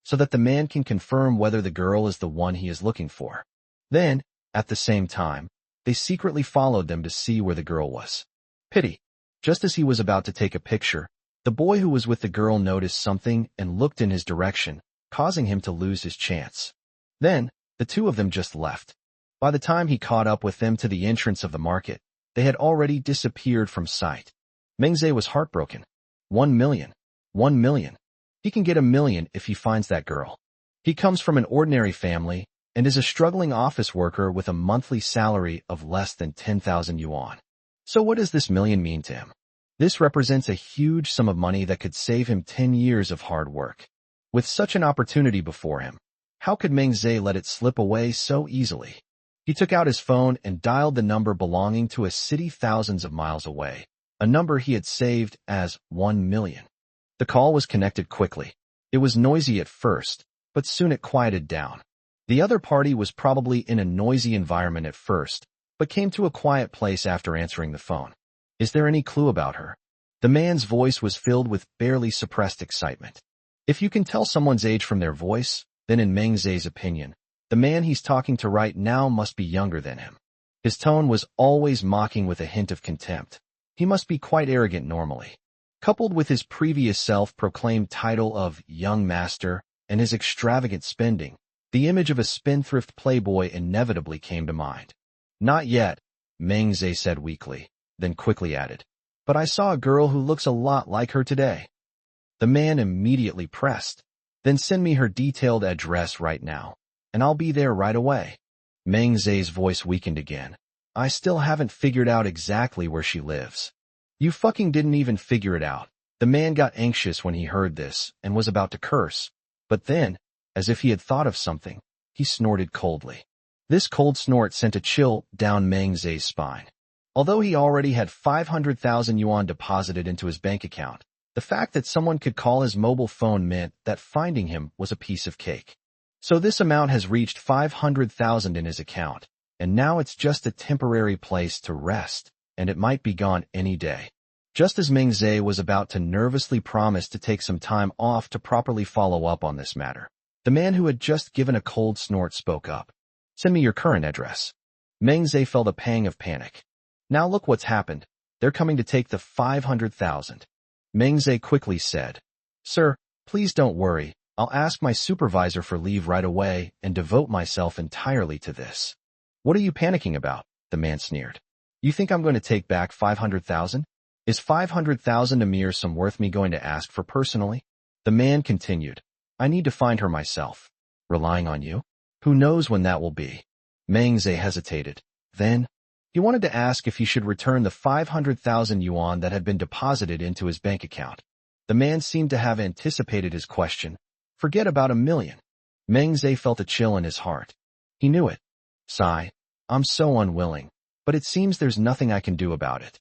so that the man can confirm whether the girl is the one he is looking for. Then, at the same time, they secretly followed them to see where the girl was. Pity. Just as he was about to take a picture, the boy who was with the girl noticed something and looked in his direction, causing him to lose his chance. Then, the two of them just left. By the time he caught up with them to the entrance of the market, they had already disappeared from sight. Mengze was heartbroken. 1 million. 1 million. He can get $1 million if he finds that girl. He comes from an ordinary family and is a struggling office worker with a monthly salary of less than 10,000 yuan. So what does this million mean to him? This represents a huge sum of money that could save him 10 years of hard work. With such an opportunity before him, how could Mengze let it slip away so easily? He took out his phone and dialed the number belonging to a city thousands of miles away, a number he had saved as 1 million. The call was connected quickly. It was noisy at first, but soon it quieted down. The other party was probably in a noisy environment at first, but came to a quiet place after answering the phone. Is there any clue about her? The man's voice was filled with barely suppressed excitement. If you can tell someone's age from their voice, then in Mengze's opinion, the man he's talking to right now must be younger than him. His tone was always mocking with a hint of contempt. He must be quite arrogant normally. Coupled with his previous self-proclaimed title of young master and his extravagant spending, the image of a spendthrift playboy inevitably came to mind. Not yet, Mengze said weakly, then quickly added. But I saw a girl who looks a lot like her today. The man immediately pressed. Then send me her detailed address right now, and I'll be there right away. Mengze's voice weakened again. I still haven't figured out exactly where she lives. You fucking didn't even figure it out. The man got anxious when he heard this and was about to curse. But then, as if he had thought of something, he snorted coldly. This cold snort sent a chill down Mengze's spine. Although he already had 500,000 yuan deposited into his bank account, the fact that someone could call his mobile phone meant that finding him was a piece of cake. So this amount has reached 500,000 in his account, and now it's just a temporary place to rest. and it might be gone any day. Just as Ming Zhe was about to nervously promise to take some time off to properly follow up on this matter, the man who had just given a cold snort spoke up. "Send me your current address." Meng Zhe felt a pang of panic. "Now look what's happened. They're coming to take the 500,000. Meng Zhe quickly said. "Sir, please don't worry. I'll ask my supervisor for leave right away and devote myself entirely to this." "What are you panicking about?" the man sneered. "You think I'm going to take back 500,000? Is 500,000 a mere sum worth me going to ask for personally?" The man continued. "I need to find her myself. Relying on you? Who knows when that will be?" Meng Zhe hesitated. Then, he wanted to ask if he should return the 500,000 yuan that had been deposited into his bank account. The man seemed to have anticipated his question. "Forget about 1,000,000. Meng Zhe felt a chill in his heart. He knew it. "Sigh, I'm so unwilling, but it seems there's nothing I can do about it.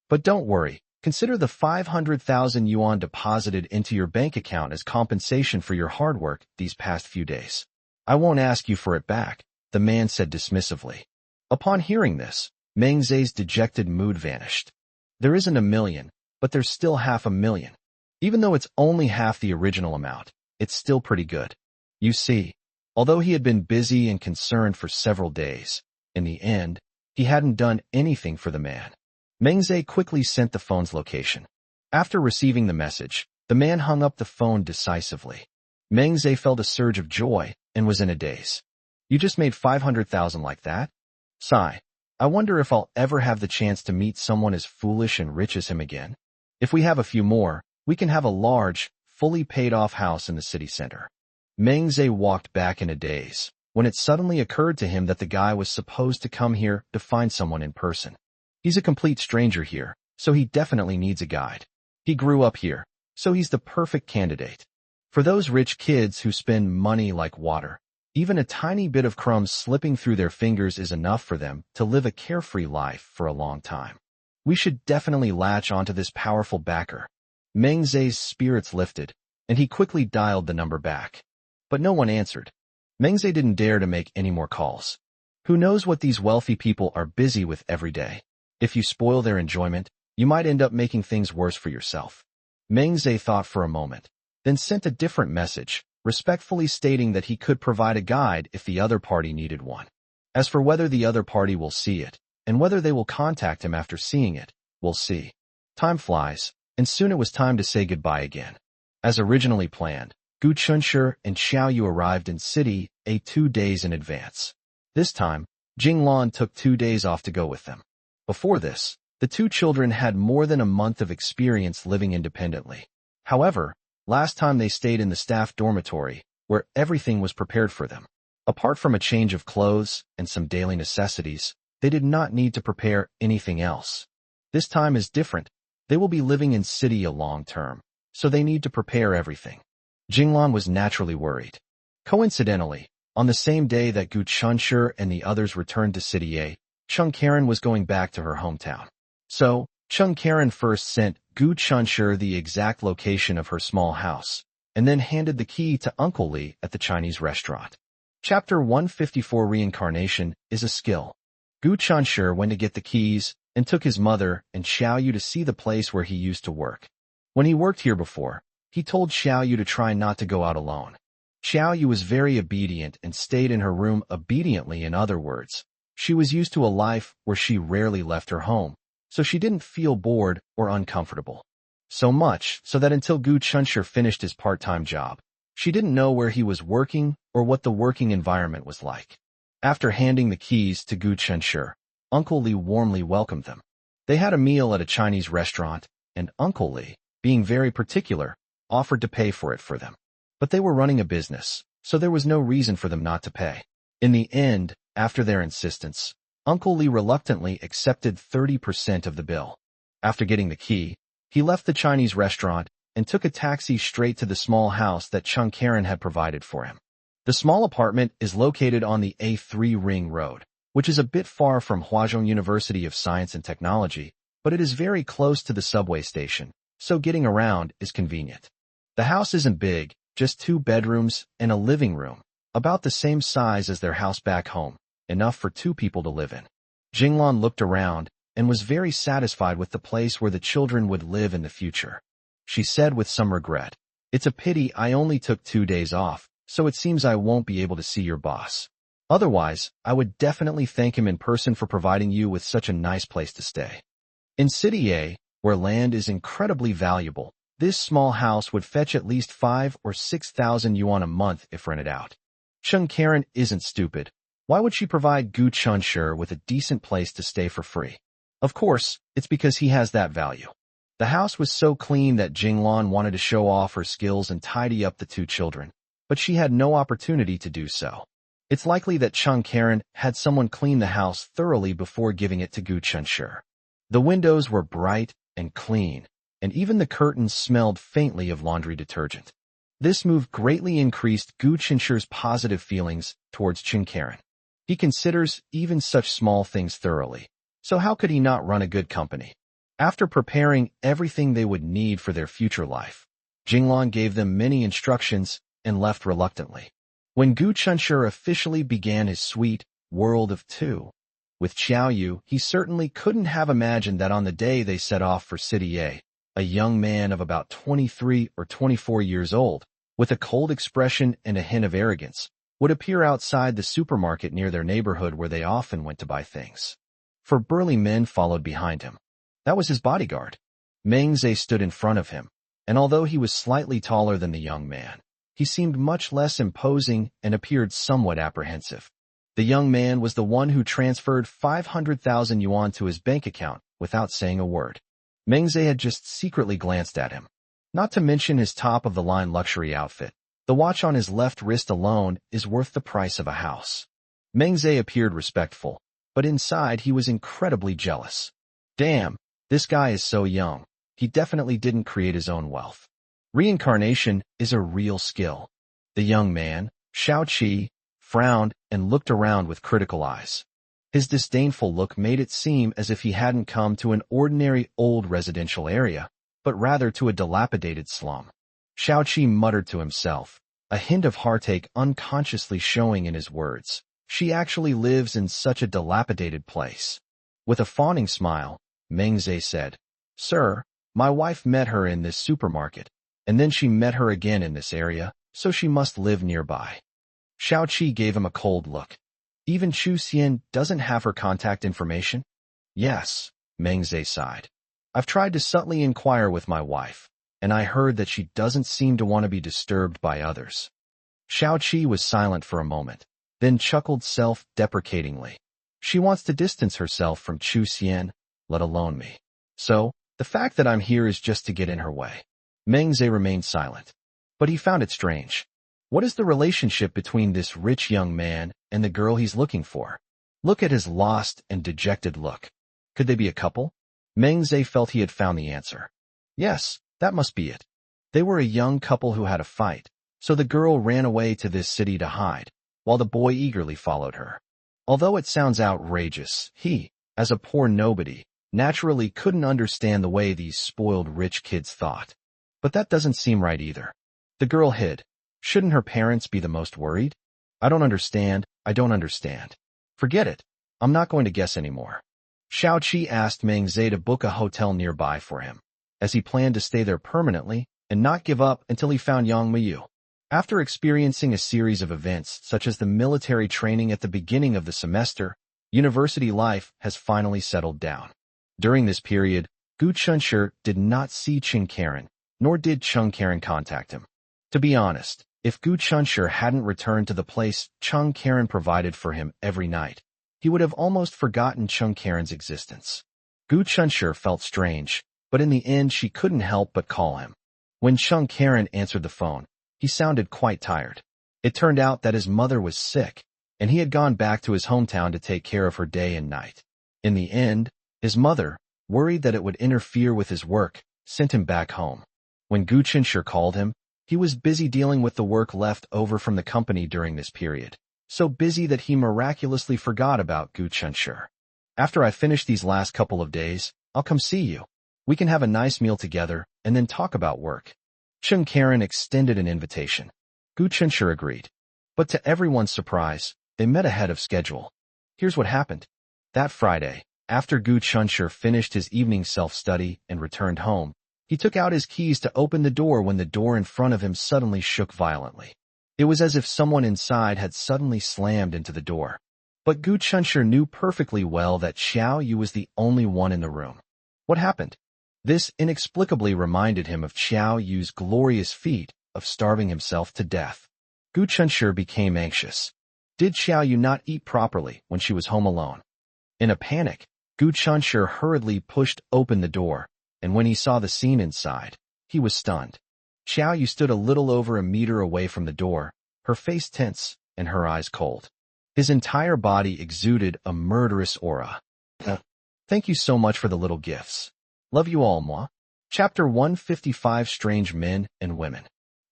But don't worry, consider the 500,000 yuan deposited into your bank account as compensation for your hard work these past few days. I won't ask you for it back," the man said dismissively. Upon hearing this, Meng Zhe's dejected mood vanished. "There isn't 1,000,000, but there's still 500,000. Even though it's only half the original amount, it's still pretty good." You see, although he had been busy and concerned for several days, in the end, he hadn't done anything for the man. Meng Zhe quickly sent the phone's location. After receiving the message, the man hung up the phone decisively. Meng Zhe felt a surge of joy and was in a daze. "You just made 500,000 like that? Sigh, I wonder if I'll ever have the chance to meet someone as foolish and rich as him again. If we have a few more, we can have a large, fully paid-off house in the city center." Meng Zhe walked back in a daze, when it suddenly occurred to him that the guy was supposed to come here to find someone in person. He's a complete stranger here, so he definitely needs a guide. He grew up here, so he's the perfect candidate. For those rich kids who spend money like water, even a tiny bit of crumbs slipping through their fingers is enough for them to live a carefree life for a long time. We should definitely latch onto this powerful backer. Meng Zhe's spirits lifted, and he quickly dialed the number back. But no one answered. Meng Zhe didn't dare to make any more calls. Who knows what these wealthy people are busy with every day? If you spoil their enjoyment, you might end up making things worse for yourself. Meng Zhe thought for a moment, then sent a different message, respectfully stating that he could provide a guide if the other party needed one. As for whether the other party will see it, and whether they will contact him after seeing it, we'll see. Time flies, and soon it was time to say goodbye again. As originally planned, Gu Chunshi and Xiao Yu arrived in city 2 days in advance. This time, Jing Lan took 2 days off to go with them. Before this, the two children had more than a month of experience living independently. However, last time they stayed in the staff dormitory, where everything was prepared for them. Apart from a change of clothes and some daily necessities, they did not need to prepare anything else. This time is different. They will be living in city a long term, so they need to prepare everything. Jinglan was naturally worried. Coincidentally, on the same day that Gu Chunshi and the others returned to City A, Chung Karen was going back to her hometown. So, Chung Karen first sent Gu Chunshi the exact location of her small house, and then handed the key to Uncle Li at the Chinese restaurant. Chapter 154 Reincarnation is a skill. Gu Chunshi went to get the keys and took his mother and Xiao Yu to see the place where he used to work. When he worked here before, he told Xiao Yu to try not to go out alone. Xiao Yu was very obedient and stayed in her room obediently. In other words, she was used to a life where she rarely left her home, so she didn't feel bored or uncomfortable. So much so that until Gu Chunshi finished his part-time job, she didn't know where he was working or what the working environment was like. After handing the keys to Gu Chunshi, Uncle Li warmly welcomed them. They had a meal at a Chinese restaurant, and Uncle Li, being very particular, offered to pay for it for them. But they were running a business, so there was no reason for them not to pay. In the end, after their insistence, Uncle Li reluctantly accepted 30% of the bill. After getting the key, he left the Chinese restaurant and took a taxi straight to the small house that Chung Karen had provided for him. The small apartment is located on the A3 Ring Road, which is a bit far from Huazhong University of Science and Technology, but it is very close to the subway station, so getting around is convenient. The house isn't big, just 2 bedrooms and a living room, about the same size as their house back home, enough for 2 people to live in. Jinglan looked around and was very satisfied with the place where the children would live in the future. She said with some regret, "It's a pity I only took 2 days off, so it seems I won't be able to see your boss. Otherwise, I would definitely thank him in person for providing you with such a nice place to stay." In City A, where land is incredibly valuable, this small house would fetch at least 5 or 6,000 yuan a month if rented out. Chung Karen isn't stupid. Why would she provide Gu Chunshi with a decent place to stay for free? Of course, it's because he has that value. The house was so clean that Jinglan wanted to show off her skills and tidy up the 2 children, but she had no opportunity to do so. It's likely that Chung Karen had someone clean the house thoroughly before giving it to Gu Chunshi. The windows were bright and clean, and even the curtains smelled faintly of laundry detergent. This move greatly increased Gu Chunshi's positive feelings towards Chung Karen. He considers even such small things thoroughly, so how could he not run a good company? After preparing everything they would need for their future life, Jinglan gave them many instructions and left reluctantly. When Gu Chunshi officially began his sweet world of 2 with Xiaoyu, he certainly couldn't have imagined that on the day they set off for City A young man of about 23 or 24 years old, with a cold expression and a hint of arrogance, would appear outside the supermarket near their neighborhood where they often went to buy things. 4 burly men followed behind him. That was his bodyguard. Meng Zhe stood in front of him, and although he was slightly taller than the young man, he seemed much less imposing and appeared somewhat apprehensive. The young man was the one who transferred 500,000 yuan to his bank account without saying a word. Meng Zhe had just secretly glanced at him. Not to mention his top-of-the-line luxury outfit, the watch on his left wrist alone is worth the price of a house. Meng Zhe appeared respectful, but inside he was incredibly jealous. Damn, this guy is so young. He definitely didn't create his own wealth. Reincarnation is a real skill. The young man, Xiao Qi, frowned and looked around with critical eyes. His disdainful look made it seem as if he hadn't come to an ordinary old residential area, but rather to a dilapidated slum. Xiao Qi muttered to himself, a hint of heartache unconsciously showing in his words. She actually lives in such a dilapidated place. With a fawning smile, Meng Zhe said, "Sir, my wife met her in this supermarket, and then she met her again in this area, so she must live nearby." Xiao Qi gave him a cold look. Even Chu Xian doesn't have her contact information? Yes, Meng Zhe sighed. I've tried to subtly inquire with my wife, and I heard that she doesn't seem to want to be disturbed by others. Xiao Qi was silent for a moment, then chuckled self-deprecatingly. She wants to distance herself from Chu Xian, let alone me. So, the fact that I'm here is just to get in her way. Meng Zhe remained silent, but he found it strange. What is the relationship between this rich young man and the girl he's looking for? Look at his lost and dejected look. Could they be a couple? Meng Zhe felt he had found the answer. Yes, that must be it. They were a young couple who had a fight, so the girl ran away to this city to hide, while the boy eagerly followed her. Although it sounds outrageous, he, as a poor nobody, naturally couldn't understand the way these spoiled rich kids thought. But that doesn't seem right either. The girl hid. Shouldn't her parents be the most worried? I don't understand. Forget it. I'm not going to guess anymore. Xiao Qi asked Meng Zhe to book a hotel nearby for him, as he planned to stay there permanently and not give up until he found Yang Miyu. After experiencing a series of events such as the military training at the beginning of the semester, university life has finally settled down. During this period, Gu Chunshi did not see Chung Karen, nor did Chung Karen contact him. To be honest, if Gu Chunshi hadn't returned to the place Chung Karen provided for him every night, he would have almost forgotten Chung Karen's existence. Gu Chunshi felt strange, but in the end she couldn't help but call him. When Chung Karen answered the phone, he sounded quite tired. It turned out that his mother was sick, and he had gone back to his hometown to take care of her day and night. In the end, his mother, worried that it would interfere with his work, sent him back home. When Gu Chunshi called him, he was busy dealing with the work left over from the company during this period, so busy that he miraculously forgot about Gu Chunshi. After I finish these last couple of days, I'll come see you. We can have a nice meal together and then talk about work. Chung Karen extended an invitation. Gu Chunshi agreed. But to everyone's surprise, they met ahead of schedule. Here's what happened. That Friday, After Gu Chunshur finished his evening self-study and returned home, he took out his keys to open the door when the door in front of him suddenly shook violently. It was as if someone inside had suddenly slammed into the door. But Gu Chunshur knew perfectly well that Xiao Yu was the only one in the room. What happened? This inexplicably reminded him of Xiao Yu's glorious feat of starving himself to death. Gu Chunshur became anxious. Did Xiao Yu not eat properly when she was home alone? In a panic, Gu Chunshur hurriedly pushed open the door, and when he saw the scene inside, he was stunned. Xiao Yu stood a little over a meter away from the door, her face tense and her eyes cold. His entire body exuded a murderous aura. Thank you so much for the little gifts. Love you all, moi. Chapter 155 Strange Men and Women.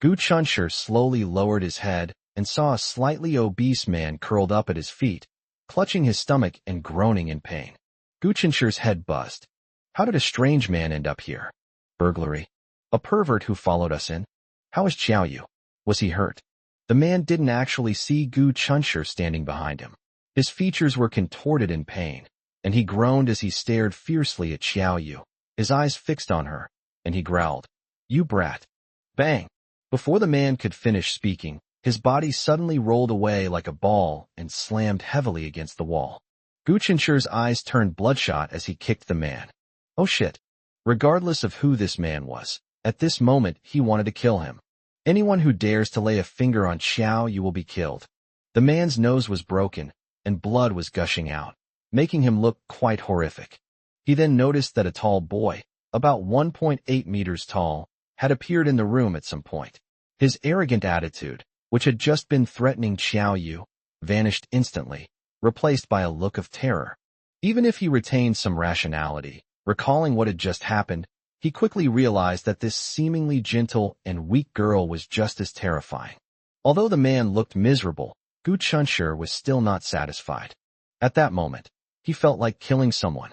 Gu Chunshur slowly lowered his head and saw a slightly obese man curled up at his feet, clutching his stomach and groaning in pain. Gu Chunshur's head buzzed. How did a strange man end up here? Burglary. A pervert who followed us in? How is Xiao Yu? Was he hurt? The man didn't actually see Gu Chunshur standing behind him. His features were contorted in pain, and he groaned as he stared fiercely at Xiao Yu, his eyes fixed on her, and he growled, "You brat." Bang! Before the man could finish speaking, his body suddenly rolled away like a ball and slammed heavily against the wall. Gu Chunshur's eyes turned bloodshot as he kicked the man. Oh shit. Regardless of who this man was, at this moment he wanted to kill him. Anyone who dares to lay a finger on Xiao Yu will be killed. The man's nose was broken, and blood was gushing out, making him look quite horrific. He then noticed that a tall boy, about 1.8 meters tall, had appeared in the room at some point. His arrogant attitude, which had just been threatening Xiao Yu, vanished instantly, replaced by a look of terror. Even if he retained some rationality, recalling what had just happened, he quickly realized that this seemingly gentle and weak girl was just as terrifying. Although the man looked miserable, Gu Chunshur was still not satisfied. At that moment, he felt like killing someone.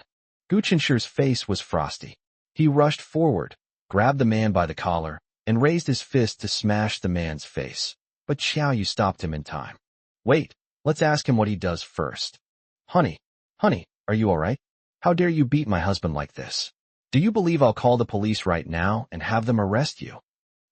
Gu Chunshur's face was frosty. He rushed forward, grabbed the man by the collar, and raised his fist to smash the man's face. But Xiao Yu stopped him in time. Wait, let's ask him what he does first. Honey, are you all right? How dare you beat my husband like this? Do you believe I'll call the police right now and have them arrest you?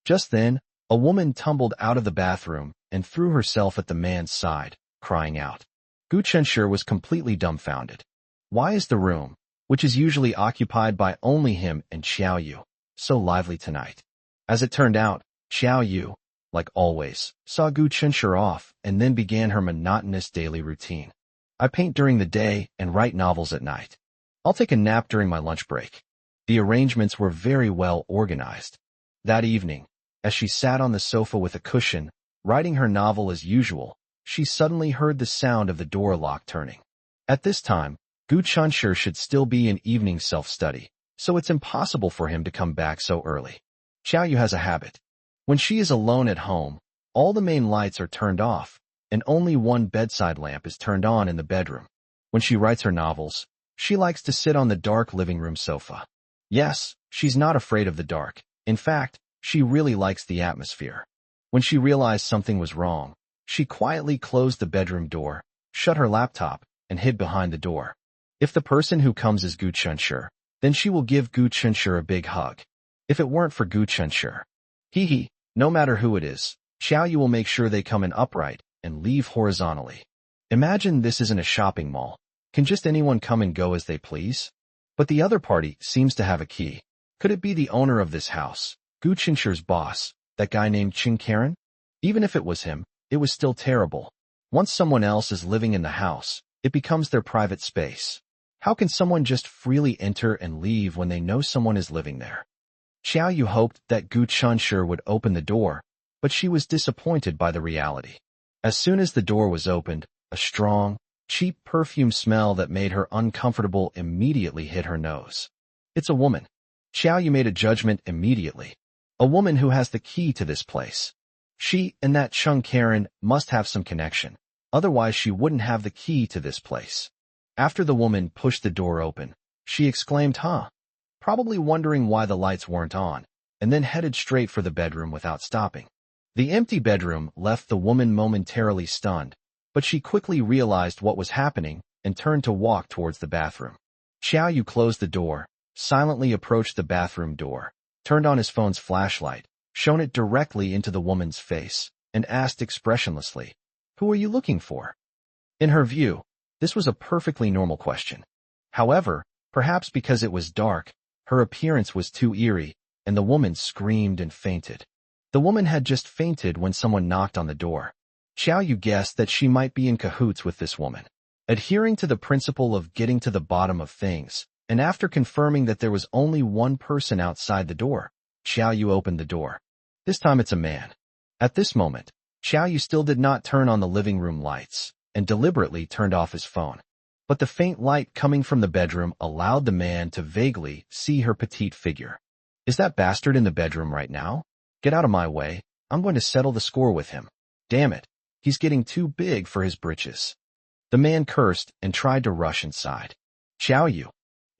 Just then, a woman tumbled out of the bathroom and threw herself at the man's side, crying out. Gu Chunshur was completely dumbfounded. Why is the room, which is usually occupied by only him and Xiao Yu, so lively tonight? As it turned out, Xiao Yu, like always, saw Gu Chunshur off and then began her monotonous daily routine. I paint during the day and write novels at night. I'll take a nap during my lunch break. The arrangements were very well organized. That evening, as she sat on the sofa with a cushion, writing her novel as usual, she suddenly heard the sound of the door lock turning. At this time, Gu Chunshur should still be in evening self-study, so it's impossible for him to come back so early. Xiao Yu has a habit. When she is alone at home, all the main lights are turned off, and only one bedside lamp is turned on in the bedroom. When she writes her novels, she likes to sit on the dark living room sofa. Yes, she's not afraid of the dark. In fact, she really likes the atmosphere. When she realized something was wrong, she quietly closed the bedroom door, shut her laptop, and hid behind the door. If the person who comes is Gu Chunshur, then she will give Gu Chunshur a big hug. If it weren't for Gu Chunshur, no matter who it is, Xiao Yu will make sure they come in upright and leave horizontally. Imagine this isn't a shopping mall. Can just anyone come and go as they please? But the other party seems to have a key. Could it be the owner of this house, Gu Chunshur's boss, that guy named Qing Karen? Even if it was him, it was still terrible. Once someone else is living in the house, it becomes their private space. How can someone just freely enter and leave when they know someone is living there? Xiao Yu hoped that Gu Chunshur would open the door, but she was disappointed by the reality. As soon as the door was opened, a strong, cheap perfume smell that made her uncomfortable immediately hit her nose. It's a woman. Xiao Yu made a judgment immediately. A woman who has the key to this place. She and that Chung Karen must have some connection. Otherwise she wouldn't have the key to this place. After the woman pushed the door open, she exclaimed, "Huh?" Probably wondering why the lights weren't on, and then headed straight for the bedroom without stopping. The empty bedroom left the woman momentarily stunned, but she quickly realized what was happening and turned to walk towards the bathroom. Xiao Yu closed the door, silently approached the bathroom door, turned on his phone's flashlight, shone it directly into the woman's face, and asked expressionlessly, "Who are you looking for?" In her view, this was a perfectly normal question. However, perhaps because it was dark, her appearance was too eerie, and the woman screamed and fainted. The woman had just fainted when someone knocked on the door. Xiao Yu guessed that she might be in cahoots with this woman. Adhering to the principle of getting to the bottom of things, and after confirming that there was only one person outside the door, Xiao Yu opened the door. This time it's a man. At this moment, Xiao Yu still did not turn on the living room lights, and deliberately turned off his phone. But the faint light coming from the bedroom allowed the man to vaguely see her petite figure. "Is that bastard in the bedroom right now? Get out of my way, I'm going to settle the score with him. Damn it, he's getting too big for his britches." The man cursed and tried to rush inside. "Xiao Yu."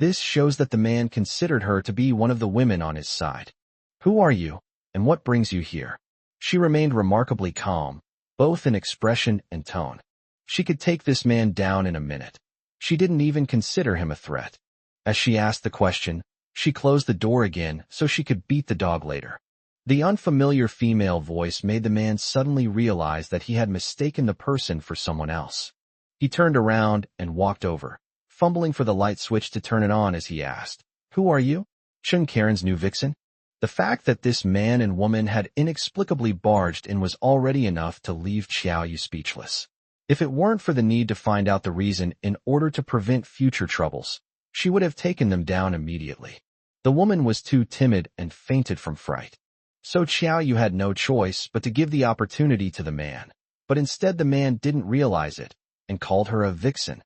This shows that the man considered her to be one of the women on his side. "Who are you, and what brings you here?" She remained remarkably calm, both in expression and tone. She could take this man down in a minute. She didn't even consider him a threat. As she asked the question, she closed the door again so she could beat the dog later. The unfamiliar female voice made the man suddenly realize that he had mistaken the person for someone else. He turned around and walked over, fumbling for the light switch to turn it on as he asked, "Who are you? Chun Karen's new vixen?" The fact that this man and woman had inexplicably barged in was already enough to leave Xiao Yu speechless. If it weren't for the need to find out the reason in order to prevent future troubles, she would have taken them down immediately. The woman was too timid and fainted from fright. So Xiao Yu had no choice but to give the opportunity to the man, but instead the man didn't realize it, and called her a vixen.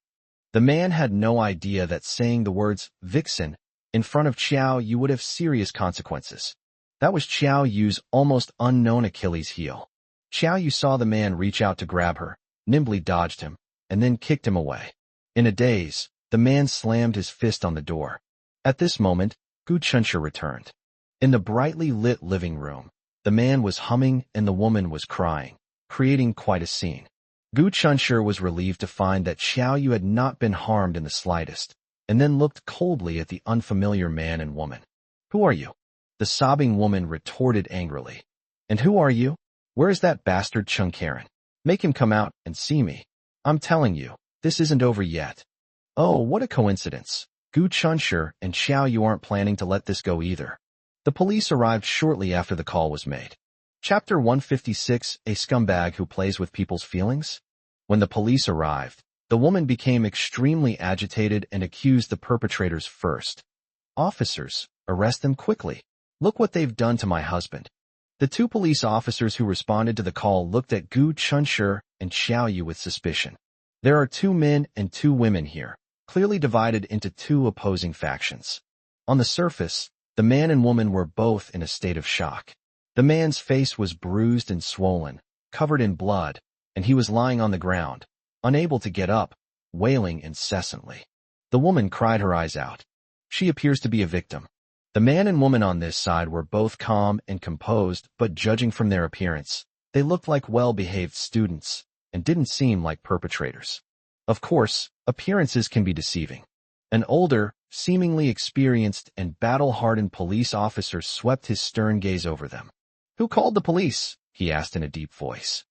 The man had no idea that saying the words vixen in front of Xiao Yu would have serious consequences. That was Xiao Yu's almost unknown Achilles heel. Xiao Yu saw the man reach out to grab her, nimbly dodged him, and then kicked him away. In a daze, the man slammed his fist on the door. At this moment, Gu Chunshi returned. In the brightly lit living room, the man was humming and the woman was crying, creating quite a scene. Gu Chunshi was relieved to find that Xiao Yu had not been harmed in the slightest, and then looked coldly at the unfamiliar man and woman. "Who are you?" the sobbing woman retorted angrily. "And who are you? Where is that bastard Chun Karen? Make him come out and see me. I'm telling you, this isn't over yet." Oh, what a coincidence. Gu Chunshi and Xiao Yu aren't planning to let this go either. The police arrived shortly after the call was made. Chapter 156, A Scumbag Who Plays with People's Feelings? When the police arrived, the woman became extremely agitated and accused the perpetrators first. "Officers, arrest them quickly. Look what they've done to my husband." The two police officers who responded to the call looked at Gu Chunshi and Xiao Yu with suspicion. There are two men and two women here, clearly divided into two opposing factions. On the surface, the man and woman were both in a state of shock. The man's face was bruised and swollen, covered in blood, and he was lying on the ground, unable to get up, wailing incessantly. The woman cried her eyes out. She appears to be a victim. The man and woman on this side were both calm and composed, but judging from their appearance, they looked like well-behaved students, and didn't seem like perpetrators. Of course, appearances can be deceiving. An older, seemingly experienced and battle-hardened police officer swept his stern gaze over them. "Who called the police?" he asked in a deep voice.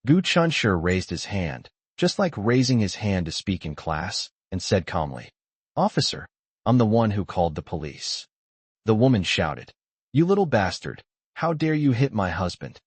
Gu Chunshi raised his hand, just like raising his hand to speak in class, and said calmly, "Officer, I'm the one who called the police." The woman shouted, "You little bastard, how dare you hit my husband?"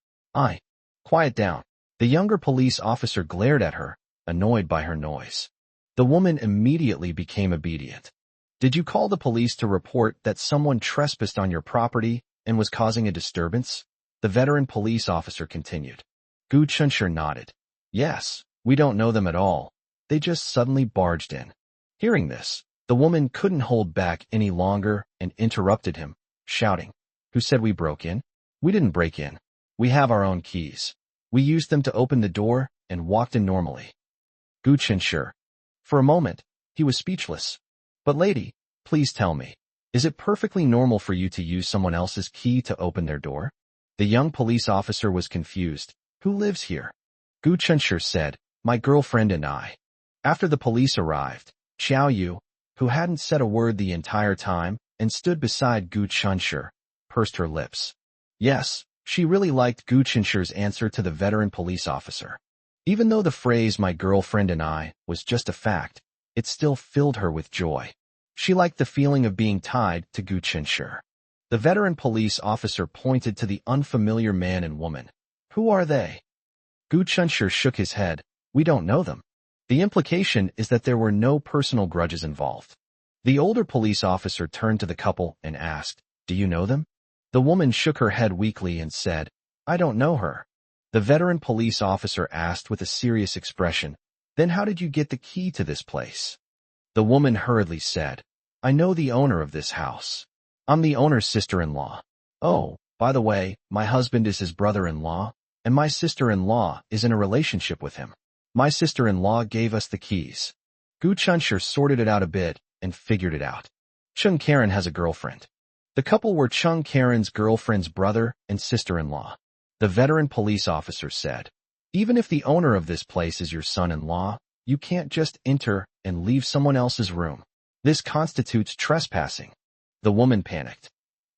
Quiet down." The younger police officer glared at her, annoyed by her noise. The woman immediately became obedient. "Did you call the police to report that someone trespassed on your property and was causing a disturbance?" The veteran police officer continued. Gu Chunshi nodded. "Yes, we don't know them at all. They just suddenly barged in." Hearing this, the woman couldn't hold back any longer and interrupted him, shouting, "Who said we broke in? We didn't break in. We have our own keys. We used them to open the door and walked in normally." Gu Chunshi. For a moment, he was speechless. "But lady, please tell me, is it perfectly normal for you to use someone else's key to open their door?" The young police officer was confused. "Who lives here?" Gu Chunshi said, "My girlfriend and I." After the police arrived, Xiao Yu, who hadn't said a word the entire time and stood beside Gu Chunshur, pursed her lips. Yes, she really liked Gu Chunshur's answer to the veteran police officer. Even though the phrase "my girlfriend and I" was just a fact, it still filled her with joy. She liked the feeling of being tied to Gu Chunshur. The veteran police officer pointed to the unfamiliar man and woman. Who are they? Gu Chunshur shook his head. We don't know them. The implication is that there were no personal grudges involved. The older police officer turned to the couple and asked, Do you know them? The woman shook her head weakly and said, I don't know her. The veteran police officer asked with a serious expression, Then how did you get the key to this place? The woman hurriedly said, I know the owner of this house. I'm the owner's sister-in-law. Oh, by the way, my husband is his brother-in-law, and my sister-in-law is in a relationship with him. My sister-in-law gave us the keys. Gu Chunshur sorted it out a bit and figured it out. Chung Karen has a girlfriend. The couple were Chung Karen's girlfriend's brother and sister-in-law. The veteran police officer said, Even if the owner of this place is your son-in-law, you can't just enter and leave someone else's room. This constitutes trespassing. The woman panicked.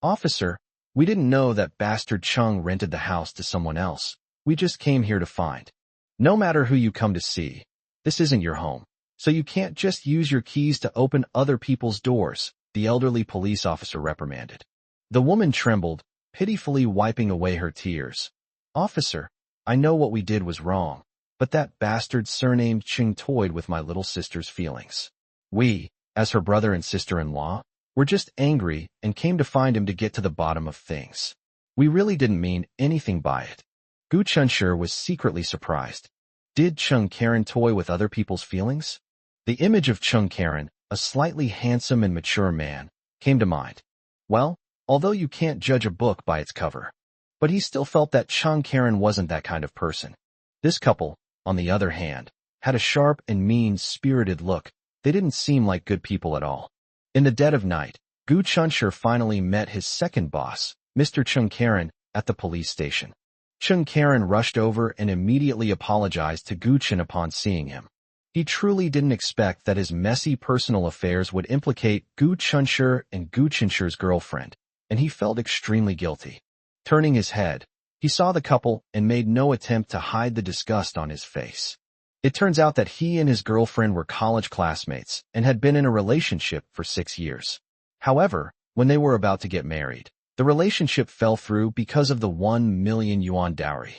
Officer, we didn't know that bastard Chung rented the house to someone else. We just came here to find. No matter who you come to see, this isn't your home, so you can't just use your keys to open other people's doors, the elderly police officer reprimanded. The woman trembled, pitifully wiping away her tears. Officer, I know what we did was wrong, but that bastard surnamed Ching toyed with my little sister's feelings. We, as her brother and sister-in-law, were just angry and came to find him to get to the bottom of things. We really didn't mean anything by it. Gu Chunshur was secretly surprised. Did Chung Karen toy with other people's feelings? The image of Chung Karen, a slightly handsome and mature man, came to mind. Well, although you can't judge a book by its cover. But he still felt that Chung Karen wasn't that kind of person. This couple, on the other hand, had a sharp and mean-spirited look. They didn't seem like good people at all. In the dead of night, Gu Chunshur finally met his second boss, Mr. Chung Karen, at the police station. Chung Karen rushed over and immediately apologized to Gu Chun upon seeing him. He truly didn't expect that his messy personal affairs would implicate Gu Chunshur and Gu Chunshur's girlfriend, and he felt extremely guilty. Turning his head, he saw the couple and made no attempt to hide the disgust on his face. It turns out that he and his girlfriend were college classmates and had been in a relationship for 6 years. However, when they were about to get married, the relationship fell through because of the 1 million yuan dowry.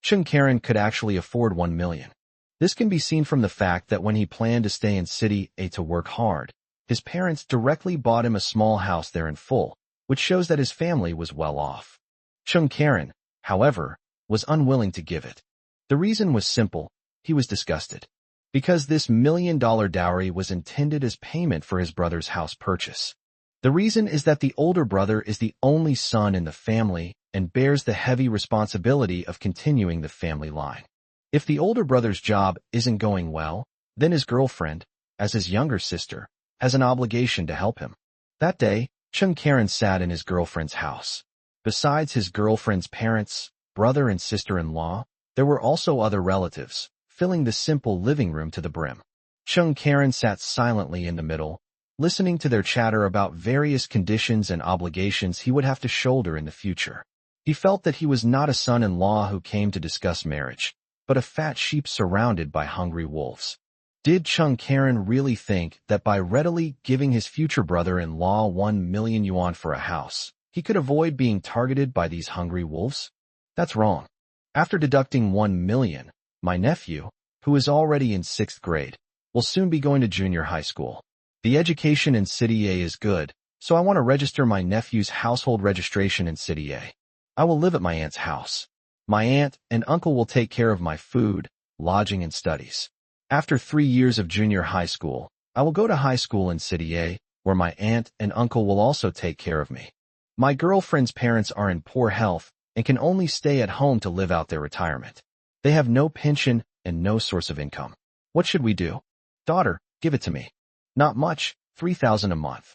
Chung Karen could actually afford 1 million. This can be seen from the fact that when he planned to stay in City A to work hard, his parents directly bought him a small house there in full, which shows that his family was well off. Chung Karen, however, was unwilling to give it. The reason was simple. He was disgusted. Because this $1 million dowry was intended as payment for his brother's house purchase. The reason is that the older brother is the only son in the family and bears the heavy responsibility of continuing the family line. If the older brother's job isn't going well, then his girlfriend, as his younger sister, has an obligation to help him. That day, Chung Karen sat in his girlfriend's house. Besides his girlfriend's parents, brother and sister-in-law, there were also other relatives, filling the simple living room to the brim. Chung Karen sat silently in the middle, listening to their chatter about various conditions and obligations he would have to shoulder in the future. He felt that he was not a son-in-law who came to discuss marriage, but a fat sheep surrounded by hungry wolves. Did Chung Karen really think that by readily giving his future brother-in-law 1 million yuan for a house, he could avoid being targeted by these hungry wolves? That's wrong. After deducting 1 million, my nephew, who is already in 6th grade, will soon be going to junior high school. The education in City A is good, so I want to register my nephew's household registration in City A. I will live at my aunt's house. My aunt and uncle will take care of my food, lodging, and studies. After 3 years of junior high school, I will go to high school in City A, where my aunt and uncle will also take care of me. My girlfriend's parents are in poor health and can only stay at home to live out their retirement. They have no pension and no source of income. What should we do? Daughter, give it to me. Not much, 3,000 a month.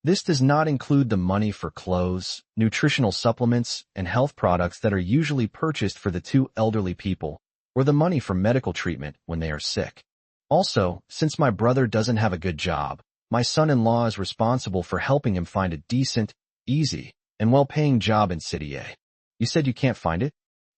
This does not include the money for clothes, nutritional supplements, and health products that are usually purchased for the 2 elderly people, or the money for medical treatment when they are sick. Also, since my brother doesn't have a good job, My son-in-law is responsible for helping him find a decent, easy, and well-paying job in City A. You said you can't find it?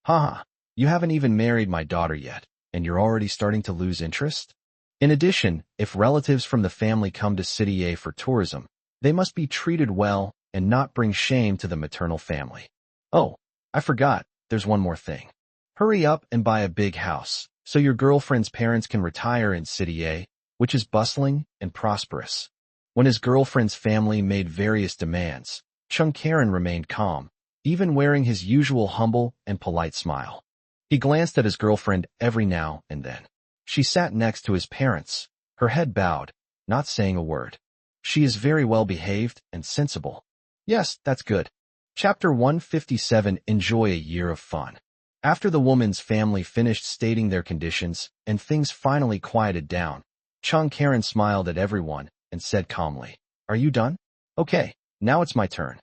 Haha, you haven't even married my daughter yet, and you're already starting to lose interest? In addition, if relatives from the family come to City A for tourism, they must be treated well and not bring shame to the maternal family. Oh, I forgot, there's one more thing. Hurry up and buy a big house, so your girlfriend's parents can retire in City A, which is bustling and prosperous. When his girlfriend's family made various demands, Chung Karen remained calm, even wearing his usual humble and polite smile. He glanced at his girlfriend every now and then. She sat next to his parents, her head bowed, not saying a word. She is very well behaved and sensible. Yes, that's good. Chapter 157. Enjoy a year of fun. After the woman's family finished stating their conditions and things finally quieted down, Chung Karen smiled at everyone and said calmly, "Are you done? Okay, now it's my turn."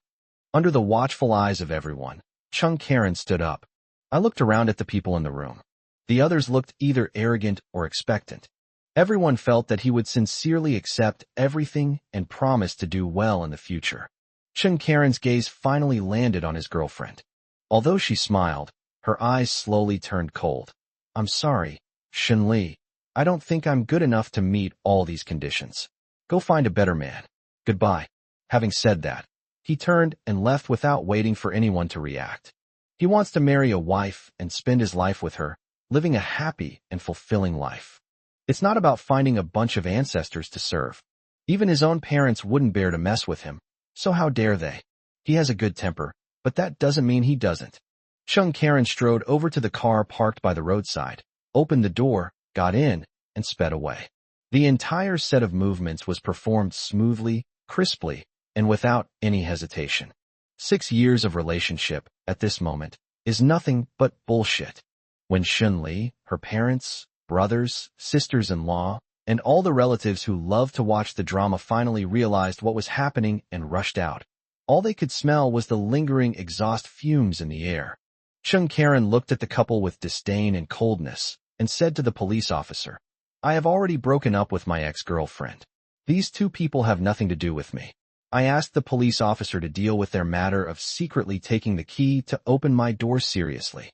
Under the watchful eyes of everyone, Chung Karen stood up. I looked around at the people in the room. The others looked either arrogant or expectant. Everyone felt that he would sincerely accept everything and promise to do well in the future. Chung Karen's gaze finally landed on his girlfriend. Although she smiled, her eyes slowly turned cold. "I'm sorry, Shun Li. I don't think I'm good enough to meet all these conditions. Go find a better man. Goodbye." Having said that, he turned and left without waiting for anyone to react. He wants to marry a wife and spend his life with her, living a happy and fulfilling life. It's not about finding a bunch of ancestors to serve. Even his own parents wouldn't bear to mess with him, so how dare they? He has a good temper, but that doesn't mean he doesn't. Chung Karen strode over to the car parked by the roadside, opened the door, got in, and sped away. The entire set of movements was performed smoothly, crisply, and without any hesitation. 6 years of relationship, at this moment, is nothing but bullshit. When Shun Li, her parents, brothers, sisters-in-law, and all the relatives who loved to watch the drama finally realized what was happening and rushed out, all they could smell was the lingering exhaust fumes in the air. Chung Karen looked at the couple with disdain and coldness, and said to the police officer, "I have already broken up with my ex-girlfriend. These two people have nothing to do with me. I asked the police officer to deal with their matter of secretly taking the key to open my door seriously."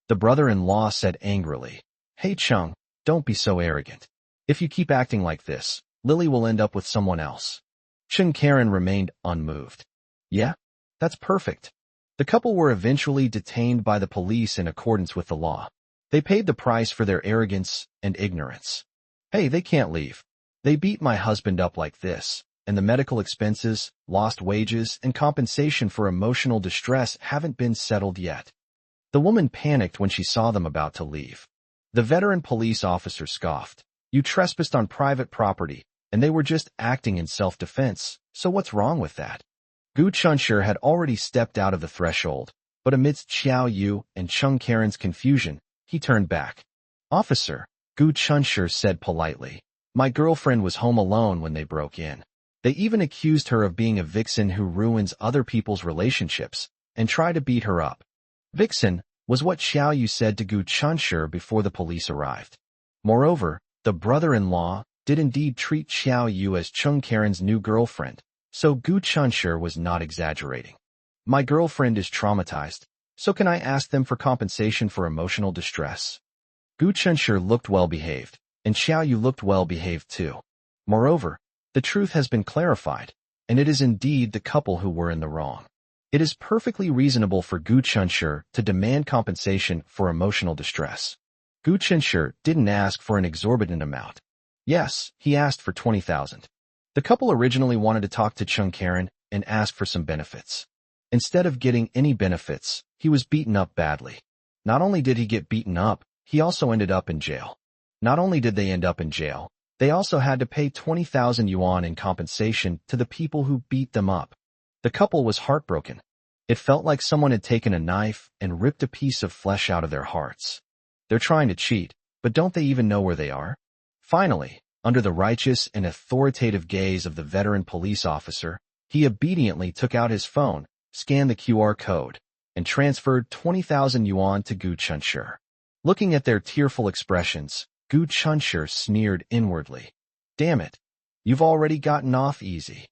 The brother-in-law said angrily, "Hey Chung, don't be so arrogant. If you keep acting like this, Lily will end up with someone else." Chung Karen remained unmoved. "Yeah, that's perfect." The couple were eventually detained by the police in accordance with the law. They paid the price for their arrogance and ignorance. "Hey, they can't leave. They beat my husband up like this, and the medical expenses, lost wages, and compensation for emotional distress haven't been settled yet." The woman panicked when she saw them about to leave. The veteran police officer scoffed. "You trespassed on private property, and they were just acting in self-defense, so what's wrong with that?" Gu Chunshur had already stepped out of the threshold, but amidst Xiao Yu and Chung Karen's confusion, he turned back. "Officer," Gu Chunshur said politely, "my girlfriend was home alone when they broke in. They even accused her of being a vixen who ruins other people's relationships, and try to beat her up." Vixen was what Xiao Yu said to Gu Chunshur before the police arrived. Moreover, the brother-in-law did indeed treat Xiao Yu as Chung Karen's new girlfriend, so Gu Chunshur was not exaggerating. "My girlfriend is traumatized, so can I ask them for compensation for emotional distress?" Gu Chunshur looked well-behaved, and Xiao Yu looked well-behaved too. Moreover, the truth has been clarified, and it is indeed the couple who were in the wrong. It is perfectly reasonable for Gu Chunshur to demand compensation for emotional distress. Gu Chunshur didn't ask for an exorbitant amount. Yes, he asked for 20,000. The couple originally wanted to talk to Chung Karen and ask for some benefits. Instead of getting any benefits, he was beaten up badly. Not only did he get beaten up, he also ended up in jail. Not only did they end up in jail, they also had to pay 20,000 yuan in compensation to the people who beat them up. The couple was heartbroken. It felt like someone had taken a knife and ripped a piece of flesh out of their hearts. They're trying to cheat, but don't they even know where they are? Finally, under the righteous and authoritative gaze of the veteran police officer, he obediently took out his phone, scanned the QR code, and transferred 20,000 yuan to Gu Chunshur. Looking at their tearful expressions, Gu Chunshur sneered inwardly. "Damn it. You've already gotten off easy.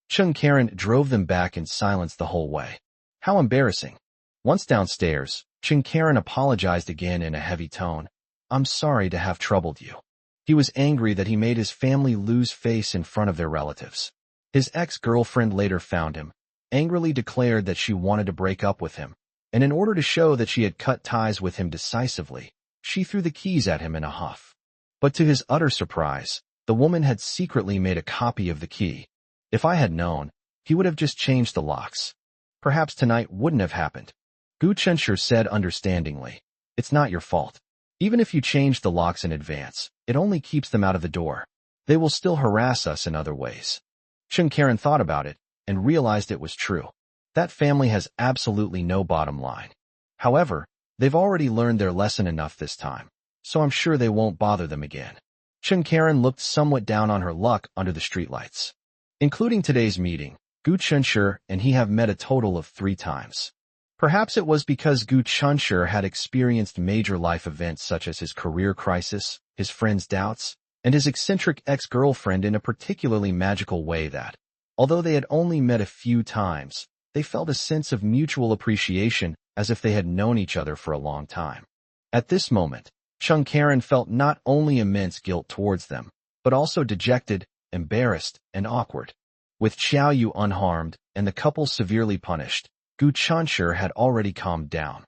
Chung Karen drove them back in silence the whole way. How embarrassing. Once downstairs, Chung Karen apologized again in a heavy tone. I'm sorry to have troubled you. He was angry that he made his family lose face in front of their relatives. His ex-girlfriend later found him, angrily declared that she wanted to break up with him, and in order to show that she had cut ties with him decisively, she threw the keys at him in a huff. But to his utter surprise, the woman had secretly made a copy of the key. If I had known, he would have just changed the locks. Perhaps tonight wouldn't have happened. Gu Chunshur said understandingly. It's not your fault. Even if you change the locks in advance, it only keeps them out of the door. They will still harass us in other ways. Chung Karen thought about it and realized it was true. That family has absolutely no bottom line. However, they've already learned their lesson enough this time, so I'm sure they won't bother them again. Chung Karen looked somewhat down on her luck under the streetlights. Including today's meeting, Gu Chunshur and he have met a total of 3 times. Perhaps it was because Gu Chunshur had experienced major life events such as his career crisis, his friend's doubts, and his eccentric ex-girlfriend in a particularly magical way that, although they had only met a few times, they felt a sense of mutual appreciation as if they had known each other for a long time. At this moment, Chung Karen felt not only immense guilt towards them, but also dejected, embarrassed, and awkward. With Xiao Yu unharmed and the couple severely punished, Gu Chunshur had already calmed down.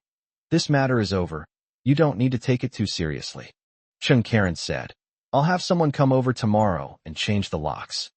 This matter is over. You don't need to take it too seriously. Chung Karen said. I'll have someone come over tomorrow and change the locks.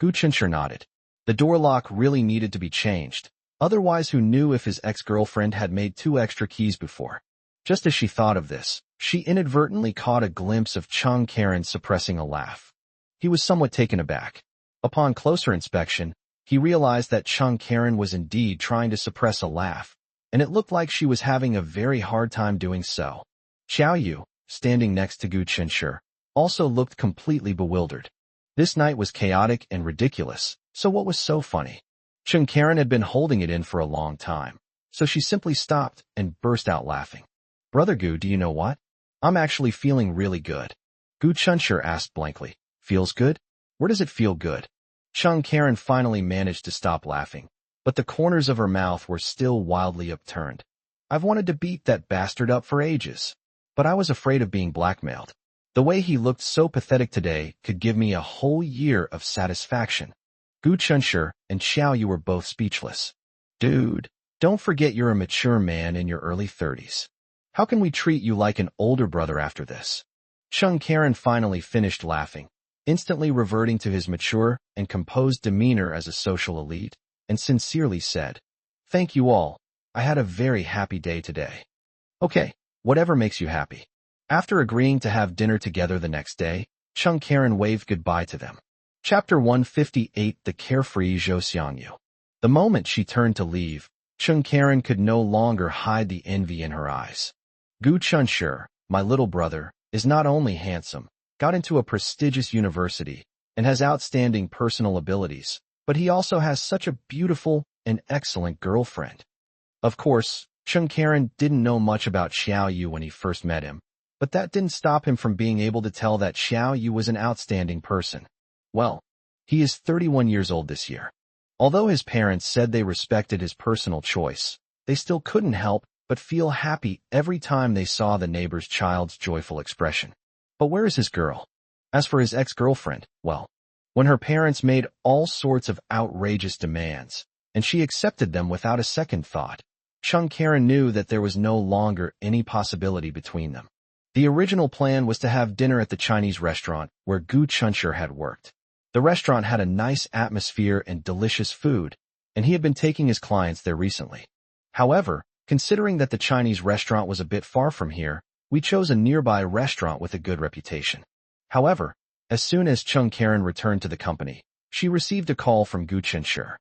Gu Chunshur nodded. The door lock really needed to be changed. Otherwise, who knew if his ex-girlfriend had made 2 extra keys before? Just as she thought of this, she inadvertently caught a glimpse of Chung Karen suppressing a laugh. He was somewhat taken aback. Upon closer inspection, he realized that Chung Karen was indeed trying to suppress a laugh, and it looked like she was having a very hard time doing so. Xiao Yu, standing next to Gu Chunshur, also looked completely bewildered. This night was chaotic and ridiculous, so what was so funny? Chung Karen had been holding it in for a long time, so she simply stopped and burst out laughing. Brother Gu, do you know what? I'm actually feeling really good. Gu Chunshur asked blankly. Feels good? Where does it feel good? Chung Karen finally managed to stop laughing, but the corners of her mouth were still wildly upturned. I've wanted to beat that bastard up for ages, but I was afraid of being blackmailed. The way he looked so pathetic today could give me a whole year of satisfaction. Gu Chunshur and Xiao Yu were both speechless. Dude, don't forget you're a mature man in your early 30s. How can we treat you like an older brother after this? Chung Karen finally finished laughing, instantly reverting to his mature and composed demeanor as a social elite, and sincerely said, Thank you all. I had a very happy day today. Okay, whatever makes you happy. After agreeing to have dinner together the next day, Chung Karen waved goodbye to them. Chapter 158 The Carefree Zhou Xiangyu. The moment she turned to leave, Chung Karen could no longer hide the envy in her eyes. Gu Chunshur, my little brother, is not only handsome, got into a prestigious university, and has outstanding personal abilities, but he also has such a beautiful and excellent girlfriend. Of course, Chung Karen didn't know much about Xiao Yu when he first met him, but that didn't stop him from being able to tell that Xiao Yu was an outstanding person. Well, he is 31 years old this year. Although his parents said they respected his personal choice, they still couldn't help but feel happy every time they saw the neighbor's child's joyful expression. But where is his girl? As for his ex-girlfriend, well, when her parents made all sorts of outrageous demands, and she accepted them without a second thought, Chung Karen knew that there was no longer any possibility between them. The original plan was to have dinner at the Chinese restaurant where Gu Chunshur had worked. The restaurant had a nice atmosphere and delicious food, and he had been taking his clients there recently. However, considering that the Chinese restaurant was a bit far from here, we chose a nearby restaurant with a good reputation. However, as soon as Chung Karen returned to the company, she received a call from Gu Chunshur.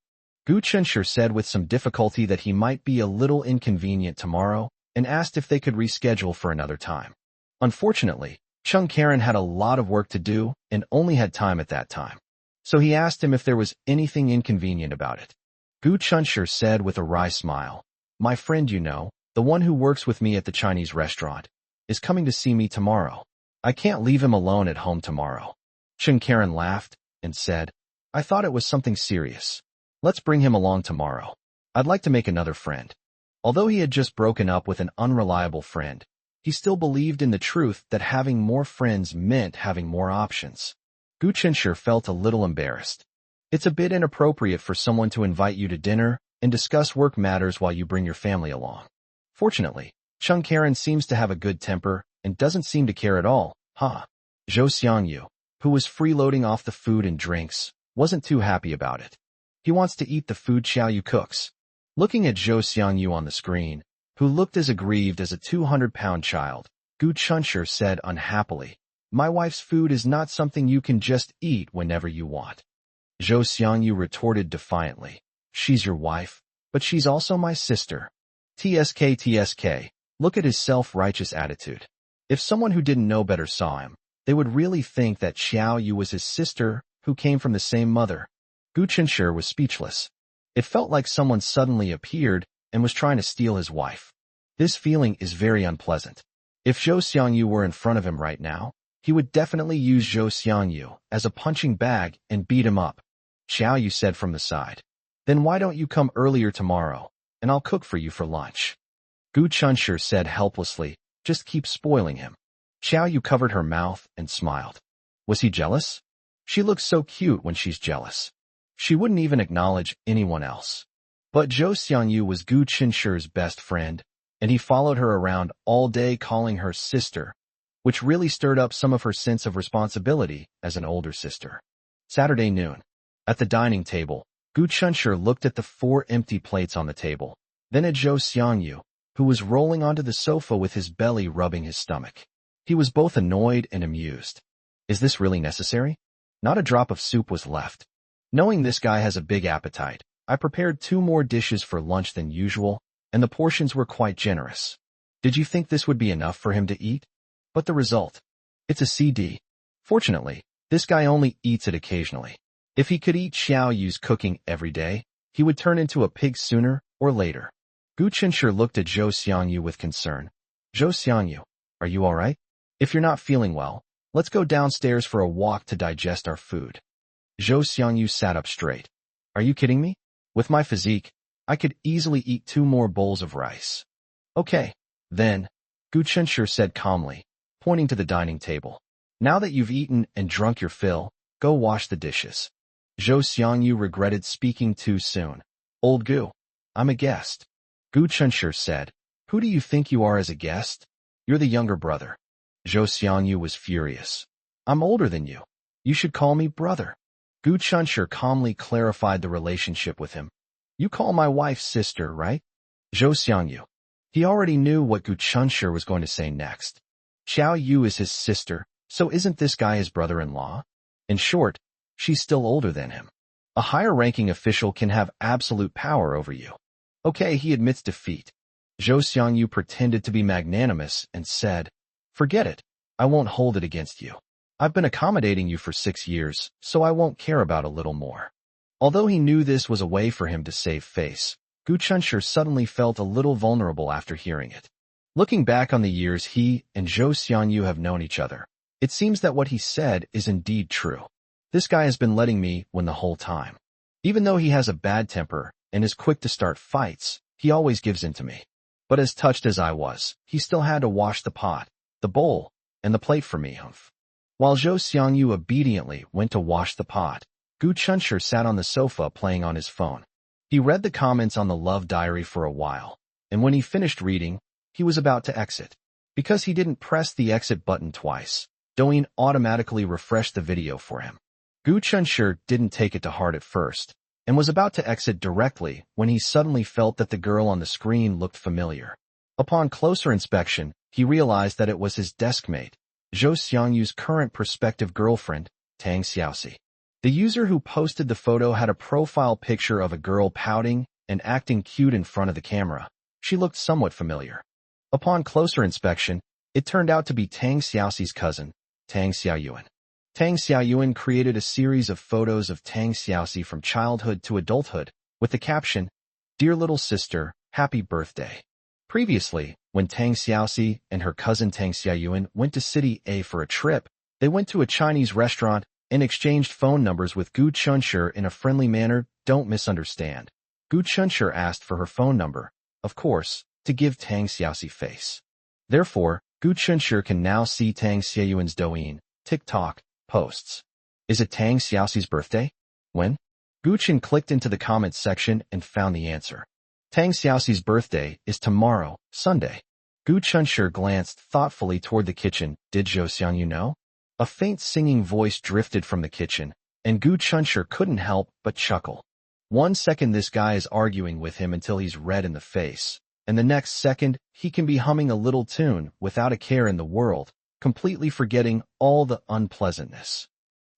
Gu Chunshur said with some difficulty that he might be a little inconvenient tomorrow and asked if they could reschedule for another time. Unfortunately, Chung Karen had a lot of work to do and only had time at that time. So he asked him if there was anything inconvenient about it. Gu Chunshur said with a wry smile, My friend, the one who works with me at the Chinese restaurant, is coming to see me tomorrow. I can't leave him alone at home tomorrow. Chung Karen laughed, and said, "I thought it was something serious. Let's bring him along tomorrow. I'd like to make another friend." Although he had just broken up with an unreliable friend, he still believed in the truth that having more friends meant having more options. Gu Chenshi felt a little embarrassed. It's a bit inappropriate for someone to invite you to dinner and discuss work matters while you bring your family along. Fortunately, Chung Karen seems to have a good temper and doesn't seem to care at all, huh? Zhou Xiangyu, who was freeloading off the food and drinks, wasn't too happy about it. He wants to eat the food Xiaoyu cooks. Looking at Zhou Xiangyu on the screen, who looked as aggrieved as a 200-pound child, Gu Chunshi said unhappily, "My wife's food is not something you can just eat whenever you want." Zhou Xiangyu retorted defiantly, "She's your wife, but she's also my sister." TSK, look at his self-righteous attitude. If someone who didn't know better saw him, they would really think that Xiao Yu was his sister who came from the same mother. Gu Chenshi was speechless. It felt like someone suddenly appeared and was trying to steal his wife. This feeling is very unpleasant. If Zhou Xiangyu were in front of him right now, he would definitely use Zhou Xiangyu as a punching bag and beat him up. Xiao Yu said from the side, "Then why don't you come earlier tomorrow, and I'll cook for you for lunch." Gu Chunshi said helplessly, "Just keep spoiling him." Xiao Yu covered her mouth and smiled. Was he jealous? She looks so cute when she's jealous. She wouldn't even acknowledge anyone else. But Zhou Xiangyu was Gu Chenshi's best friend, and he followed her around all day calling her sister, which really stirred up some of her sense of responsibility as an older sister. Saturday noon. At the dining table, Gu Chenshi looked at the 4 empty plates on the table, then at Zhou Xiangyu, who was rolling onto the sofa with his belly rubbing his stomach. He was both annoyed and amused. Is this really necessary? Not a drop of soup was left. Knowing this guy has a big appetite, I prepared 2 more dishes for lunch than usual, and the portions were quite generous. Did you think this would be enough for him to eat? But the result? It's a CD. Fortunately, this guy only eats it occasionally. If he could eat Xiao Yu's cooking every day, he would turn into a pig sooner or later. Gu Chenshi looked at Zhou Xiangyu with concern. "Zhou Xiangyu, are you all right? If you're not feeling well, let's go downstairs for a walk to digest our food." Zhou Xiangyu sat up straight. "Are you kidding me? With my physique, I could easily eat 2 more bowls of rice." "Okay, then," Gu Chenshi said calmly, pointing to the dining table. "Now that you've eaten and drunk your fill, go wash the dishes." Zhou Xiangyu regretted speaking too soon. "Old Gu, I'm a guest." Gu Chenshi said, "Who do you think you are as a guest? You're the younger brother." Zhou Xiangyu was furious. "I'm older than you. You should call me brother." Gu Chenshi calmly clarified the relationship with him. "You call my wife sister, right?" Zhou Xiangyu. He already knew what Gu Chenshi was going to say next. Xiao Yu is his sister, so isn't this guy his brother-in-law? In short, she's still older than him. A higher-ranking official can have absolute power over you. Okay, he admits defeat. Zhou Xiangyu pretended to be magnanimous and said, "Forget it. I won't hold it against you. I've been accommodating you for 6 years, so I won't care about a little more." Although he knew this was a way for him to save face, Gu Chenshi suddenly felt a little vulnerable after hearing it. Looking back on the years he and Zhou Xiangyu have known each other, it seems that what he said is indeed true. This guy has been letting me win the whole time. Even though he has a bad temper and is quick to start fights, he always gives in to me. But as touched as I was, he still had to wash the pot, the bowl, and the plate for me. While Zhou Xiangyu obediently went to wash the pot, Gu Chenshi sat on the sofa playing on his phone. He read the comments on the love diary for a while, and when he finished reading, he was about to exit. Because he didn't press the exit button twice, Douyin automatically refreshed the video for him. Gu Chenshi didn't take it to heart at first, and was about to exit directly when he suddenly felt that the girl on the screen looked familiar. Upon closer inspection, he realized that it was his deskmate, Zhou Xiangyu's current prospective girlfriend, Tang Xiaoxi. The user who posted the photo had a profile picture of a girl pouting and acting cute in front of the camera. She looked somewhat familiar. Upon closer inspection, it turned out to be Tang Xiaoxi's cousin, Tang Xiaoyuan. Tang Xiaoyuan created a series of photos of Tang Xiaoxi from childhood to adulthood, with the caption, "Dear little sister, happy birthday." Previously, when Tang Xiaoxi and her cousin Tang Xiaoyuan went to City A for a trip, they went to a Chinese restaurant and exchanged phone numbers with Gu Chunshir in a friendly manner. Don't misunderstand. Gu Chunshir asked for her phone number, of course, to give Tang Xiaoxi face. Therefore, Gu Chunshir can now see Tang Xiaoyuan's Douyin, TikTok, posts. Is it Tang Xiaoxi's birthday? When? Gu Chen clicked into the comments section and found the answer. Tang Xiaoxi's birthday is tomorrow, Sunday. Gu Chunshir glanced thoughtfully toward the kitchen. Did Zhou Xiangyu know? A faint singing voice drifted from the kitchen, and Gu Chunshir couldn't help but chuckle. 1 second this guy is arguing with him until he's red in the face, and the next second he can be humming a little tune without a care in the world, completely forgetting all the unpleasantness.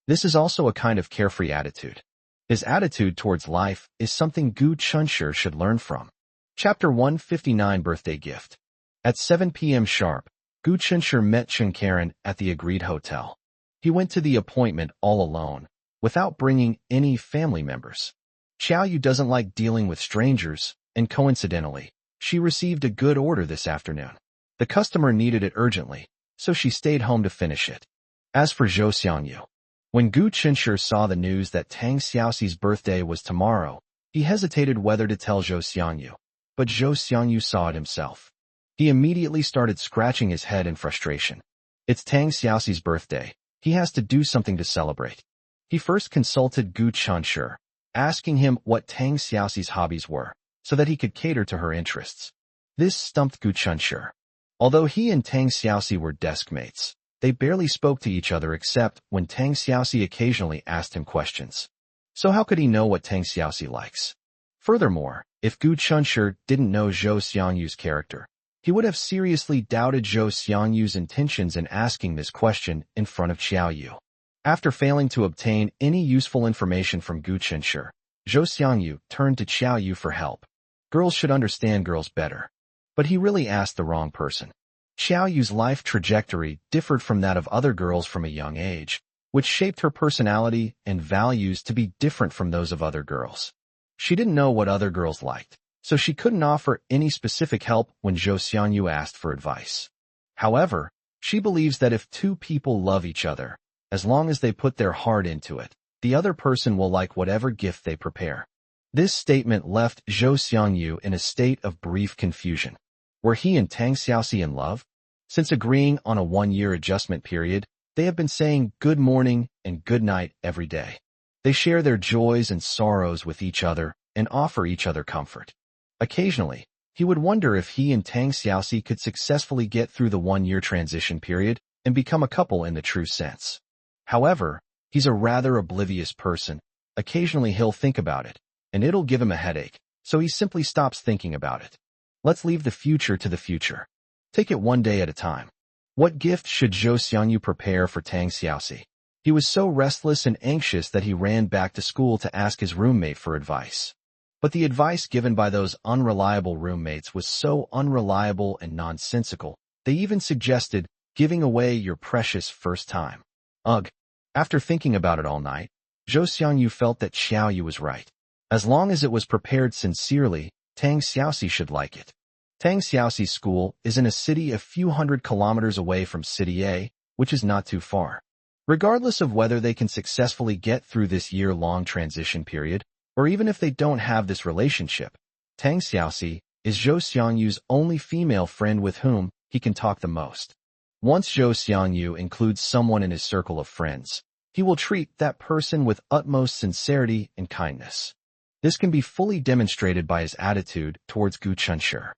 This is also a kind of carefree attitude. His attitude towards life is something Gu Chunshir should learn from. Chapter 159 Birthday Gift. At 7 p.m. sharp, Gu Chunshir met Chen Karen at the agreed hotel. He went to the appointment all alone, without bringing any family members. Xiaoyu doesn't like dealing with strangers, and coincidentally, she received a good order this afternoon. The customer needed it urgently, so she stayed home to finish it. As for Zhou Xiangyu, when Gu Chunshir saw the news that Tang Xiaoxi's birthday was tomorrow, he hesitated whether to tell Zhou Xiangyu, but Zhou Xiangyu saw it himself. He immediately started scratching his head in frustration. It's Tang Xiaoxi's birthday. He has to do something to celebrate. He first consulted Gu Chunshir, asking him what Tang Xiaoxi's hobbies were, so that he could cater to her interests. This stumped Gu Chunshir. Although he and Tang Xiaoxi were desk mates, they barely spoke to each other except when Tang Xiaoxi occasionally asked him questions. So how could he know what Tang Xiaoxi likes? Furthermore, if Gu Chunshir didn't know Zhou Xiangyu's character, he would have seriously doubted Zhou Xiangyu's intentions in asking this question in front of Xiaoyu. After failing to obtain any useful information from Gu Chunshir, Zhou Xiangyu turned to Xiaoyu for help. Girls should understand girls better. But he really asked the wrong person. Xiaoyu's life trajectory differed from that of other girls from a young age, which shaped her personality and values to be different from those of other girls. She didn't know what other girls liked, so she couldn't offer any specific help when Zhou Xiangyu asked for advice. However, she believes that if two people love each other, as long as they put their heart into it, the other person will like whatever gift they prepare. This statement left Zhou Xiangyu in a state of brief confusion. Were he and Tang Xiaoxi in love? Since agreeing on a 1-year adjustment period, they have been saying good morning and good night every day. They share their joys and sorrows with each other and offer each other comfort. Occasionally, he would wonder if he and Tang Xiaoxi could successfully get through the 1-year transition period and become a couple in the true sense. However, he's a rather oblivious person. Occasionally he'll think about it, and it'll give him a headache, so he simply stops thinking about it. Let's leave the future to the future. Take it one day at a time. What gift should Zhou Xiangyu prepare for Tang Xiaoxi? He was so restless and anxious that he ran back to school to ask his roommate for advice. But the advice given by those unreliable roommates was so unreliable and nonsensical, they even suggested giving away your precious first time. Ugh. After thinking about it all night, Zhou Xiangyu felt that Xiaoyu was right. As long as it was prepared sincerely, Tang Xiaoxi should like it. Tang Xiaoxi's school is in a city a few hundred kilometers away from City A, which is not too far. Regardless of whether they can successfully get through this year-long transition period, or even if they don't have this relationship, Tang Xiaoxi is Zhou Xiangyu's only female friend with whom he can talk the most. Once Zhou Xiangyu includes someone in his circle of friends, he will treat that person with utmost sincerity and kindness. This can be fully demonstrated by his attitude towards Gu Chunshir.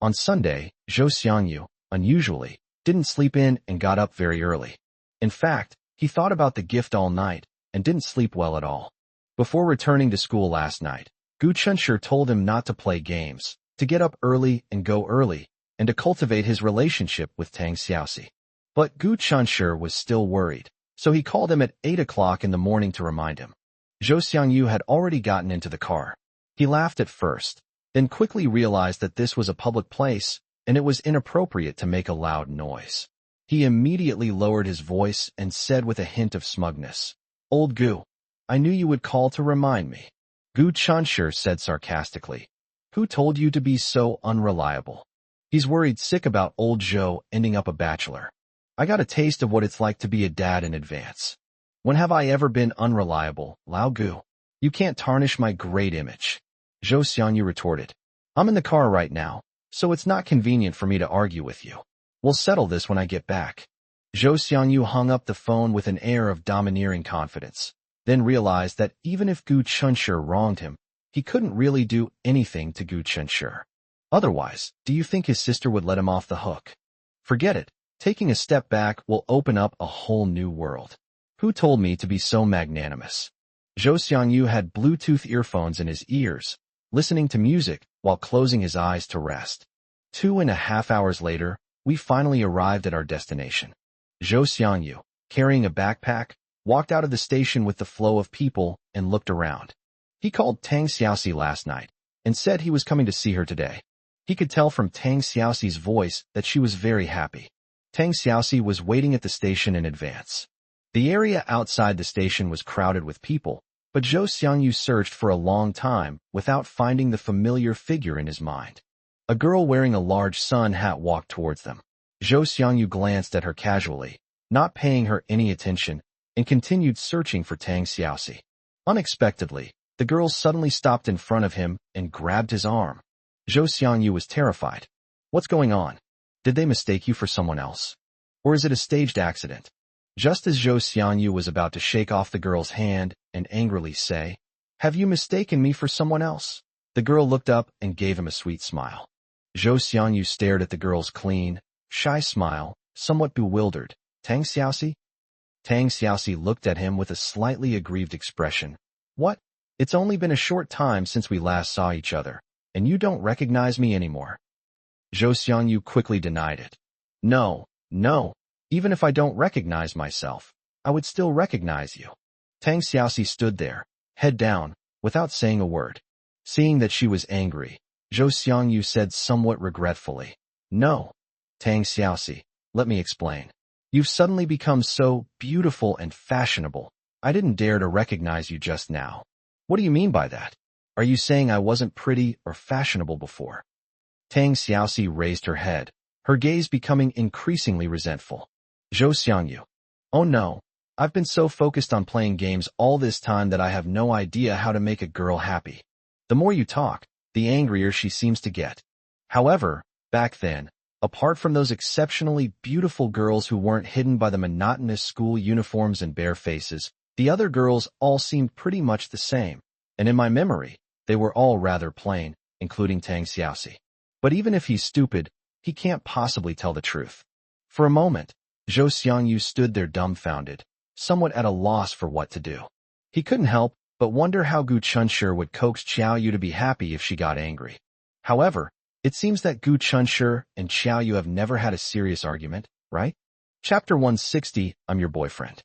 On Sunday, Zhou Xiangyu, unusually, didn't sleep in and got up very early. In fact, he thought about the gift all night and didn't sleep well at all. Before returning to school last night, Gu Chunshir told him not to play games, to get up early and go early, and to cultivate his relationship with Tang Xiaoxi. But Gu Chunshir was still worried, so he called him at 8 o'clock in the morning to remind him. Zhou Xiangyu had already gotten into the car. He laughed at first, then quickly realized that this was a public place, and it was inappropriate to make a loud noise. He immediately lowered his voice and said with a hint of smugness, "Old Gu, I knew you would call to remind me." Gu Chunshir said sarcastically, "Who told you to be so unreliable?" He's worried sick about old Zhou ending up a bachelor. I got a taste of what it's like to be a dad in advance. When have I ever been unreliable, Lao Gu? You can't tarnish my great image. Zhou Xiangyu retorted. I'm in the car right now, so it's not convenient for me to argue with you. We'll settle this when I get back. Zhou Xiangyu hung up the phone with an air of domineering confidence, then realized that even if Gu Chunshi wronged him, he couldn't really do anything to Gu Chunshi. Otherwise, do you think his sister would let him off the hook? Forget it. Taking a step back will open up a whole new world. Who told me to be so magnanimous? Zhou Xiangyu had Bluetooth earphones in his ears, listening to music while closing his eyes to rest. 2.5 hours later, we finally arrived at our destination. Zhou Xiangyu, carrying a backpack, walked out of the station with the flow of people and looked around. He called Tang Xiaoxi last night and said he was coming to see her today. He could tell from Tang Xiaoxi's voice that she was very happy. Tang Xiaoxi was waiting at the station in advance. The area outside the station was crowded with people, but Zhou Xiangyu searched for a long time without finding the familiar figure in his mind. A girl wearing a large sun hat walked towards them. Zhou Xiangyu glanced at her casually, not paying her any attention, and continued searching for Tang Xiaoxi. Unexpectedly, the girl suddenly stopped in front of him and grabbed his arm. Zhou Xiangyu was terrified. What's going on? Did they mistake you for someone else? Or is it a staged accident? Just as Zhou Xiangyu was about to shake off the girl's hand and angrily say, Have you mistaken me for someone else? The girl looked up and gave him a sweet smile. Zhou Xiangyu stared at the girl's clean, shy smile, somewhat bewildered. Tang Xiaoxi? Tang Xiaoxi looked at him with a slightly aggrieved expression. What? It's only been a short time since we last saw each other, and you don't recognize me anymore. Zhou Xiangyu quickly denied it. No. Even if I don't recognize myself, I would still recognize you. Tang Xiaoxi stood there, head down, without saying a word. Seeing that she was angry, Zhou Xiangyu said somewhat regretfully, No. Tang Xiaoxi, let me explain. You've suddenly become so beautiful and fashionable. I didn't dare to recognize you just now. What do you mean by that? Are you saying I wasn't pretty or fashionable before? Tang Xiaoxi raised her head, her gaze becoming increasingly resentful. Zhou Xiangyu. Oh no, I've been so focused on playing games all this time that I have no idea how to make a girl happy. The more you talk, the angrier she seems to get. However, back then, apart from those exceptionally beautiful girls who weren't hidden by the monotonous school uniforms and bare faces, the other girls all seemed pretty much the same, and in my memory, they were all rather plain, including Tang Xiaoxi. But even if he's stupid, he can't possibly tell the truth. For a moment, Zhou Xiangyu stood there dumbfounded, somewhat at a loss for what to do. He couldn't help but wonder how Gu Chunshi would coax Qiaoyu to be happy if she got angry. However, it seems that Gu Chunshi and Qiaoyu have never had a serious argument, right? Chapter 160, I'm your boyfriend.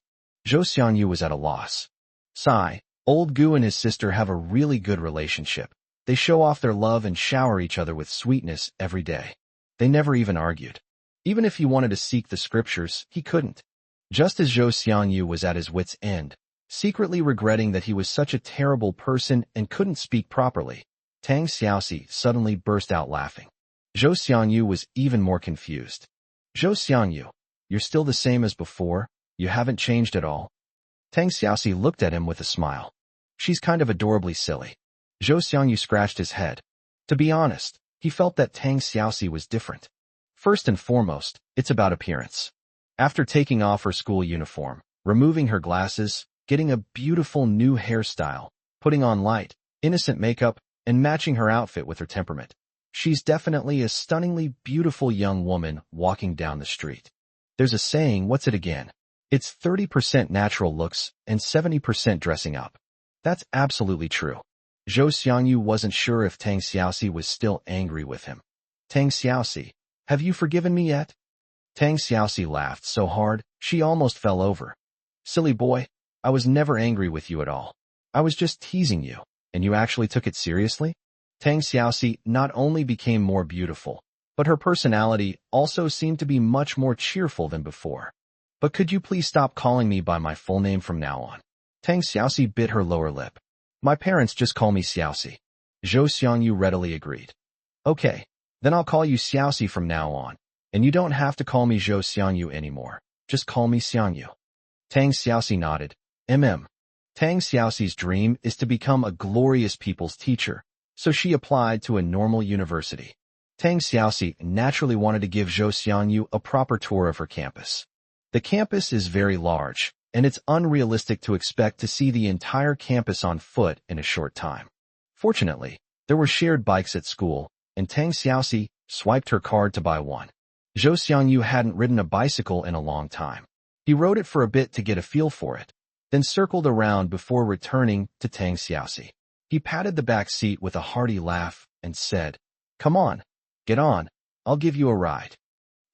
Zhou Xiangyu was at a loss. Sigh, old Gu and his sister have a really good relationship. They show off their love and shower each other with sweetness every day. They never even argued. Even if he wanted to seek the scriptures, he couldn't. Just as Zhou Xiangyu was at his wit's end, secretly regretting that he was such a terrible person and couldn't speak properly, Tang Xiaoxi suddenly burst out laughing. Zhou Xiangyu was even more confused. Zhou Xiangyu, you're still the same as before? You haven't changed at all? Tang Xiaoxi looked at him with a smile. She's kind of adorably silly. Zhou Xiangyu scratched his head. To be honest, he felt that Tang Xiaoxi was different. First and foremost, it's about appearance. After taking off her school uniform, removing her glasses, getting a beautiful new hairstyle, putting on light, innocent makeup, and matching her outfit with her temperament, she's definitely a stunningly beautiful young woman walking down the street. There's a saying, what's it again? It's 30% natural looks and 70% dressing up. That's absolutely true. Zhou Xiangyu wasn't sure if Tang Xiaoxi was still angry with him. Tang Xiaoxi, have you forgiven me yet? Tang Xiaoxi laughed so hard, she almost fell over. Silly boy, I was never angry with you at all. I was just teasing you, and you actually took it seriously? Tang Xiaoxi not only became more beautiful, but her personality also seemed to be much more cheerful than before. But could you please stop calling me by my full name from now on? Tang Xiaoxi bit her lower lip. My parents just call me Xiaoxi. Zhou Xiangyu readily agreed. Okay, then I'll call you Xiaoxi from now on, and you don't have to call me Zhou Xiangyu anymore. Just call me Xiangyu. Tang Xiaoxi nodded, Tang Xiaoxi's dream is to become a glorious people's teacher, so she applied to a normal university. Tang Xiaoxi naturally wanted to give Zhou Xiangyu a proper tour of her campus. The campus is very large, and it's unrealistic to expect to see the entire campus on foot in a short time. Fortunately, there were shared bikes at school, and Tang Xiaoxi swiped her card to buy one. Zhou Xiangyu hadn't ridden a bicycle in a long time. He rode it for a bit to get a feel for it, then circled around before returning to Tang Xiaoxi. He patted the back seat with a hearty laugh and said, "Come on, get on, I'll give you a ride."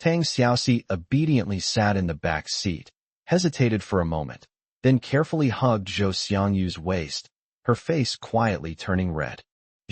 Tang Xiaoxi obediently sat in the back seat, hesitated for a moment, then carefully hugged Zhou Xiangyu's waist, her face quietly turning red.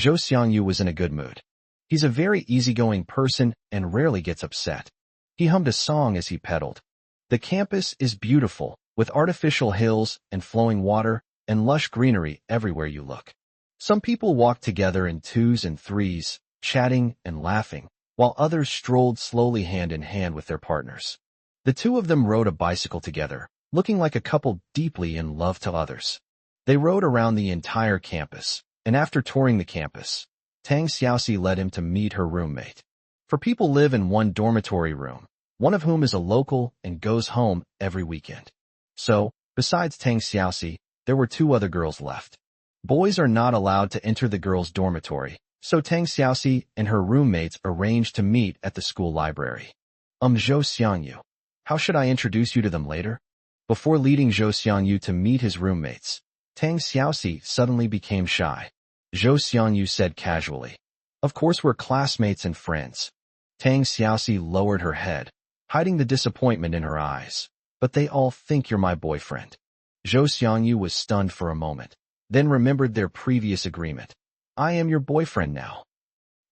Zhou Xiangyu was in a good mood. He's a very easygoing person and rarely gets upset. He hummed a song as he pedaled. The campus is beautiful, with artificial hills and flowing water and lush greenery everywhere you look. Some people walked together in twos and threes, chatting and laughing, while others strolled slowly hand in hand with their partners. The two of them rode a bicycle together, looking like a couple deeply in love to others. They rode around the entire campus, and after touring the campus, Tang Xiaoxi led him to meet her roommate. For people live in one dormitory room, one of whom is a local and goes home every weekend. So, besides Tang Xiaoxi, there were two other girls left. Boys are not allowed to enter the girls' dormitory, so Tang Xiaoxi and her roommates arranged to meet at the school library. Zhou Xiangyu, how should I introduce you to them later? Before leading Zhou Xiangyu to meet his roommates, Tang Xiaoxi suddenly became shy. Zhou Xiangyu said casually, "Of course we're classmates and friends." Tang Xiaoxi lowered her head, hiding the disappointment in her eyes. "But they all think you're my boyfriend." Zhou Xiangyu was stunned for a moment, then remembered their previous agreement. "I am your boyfriend now."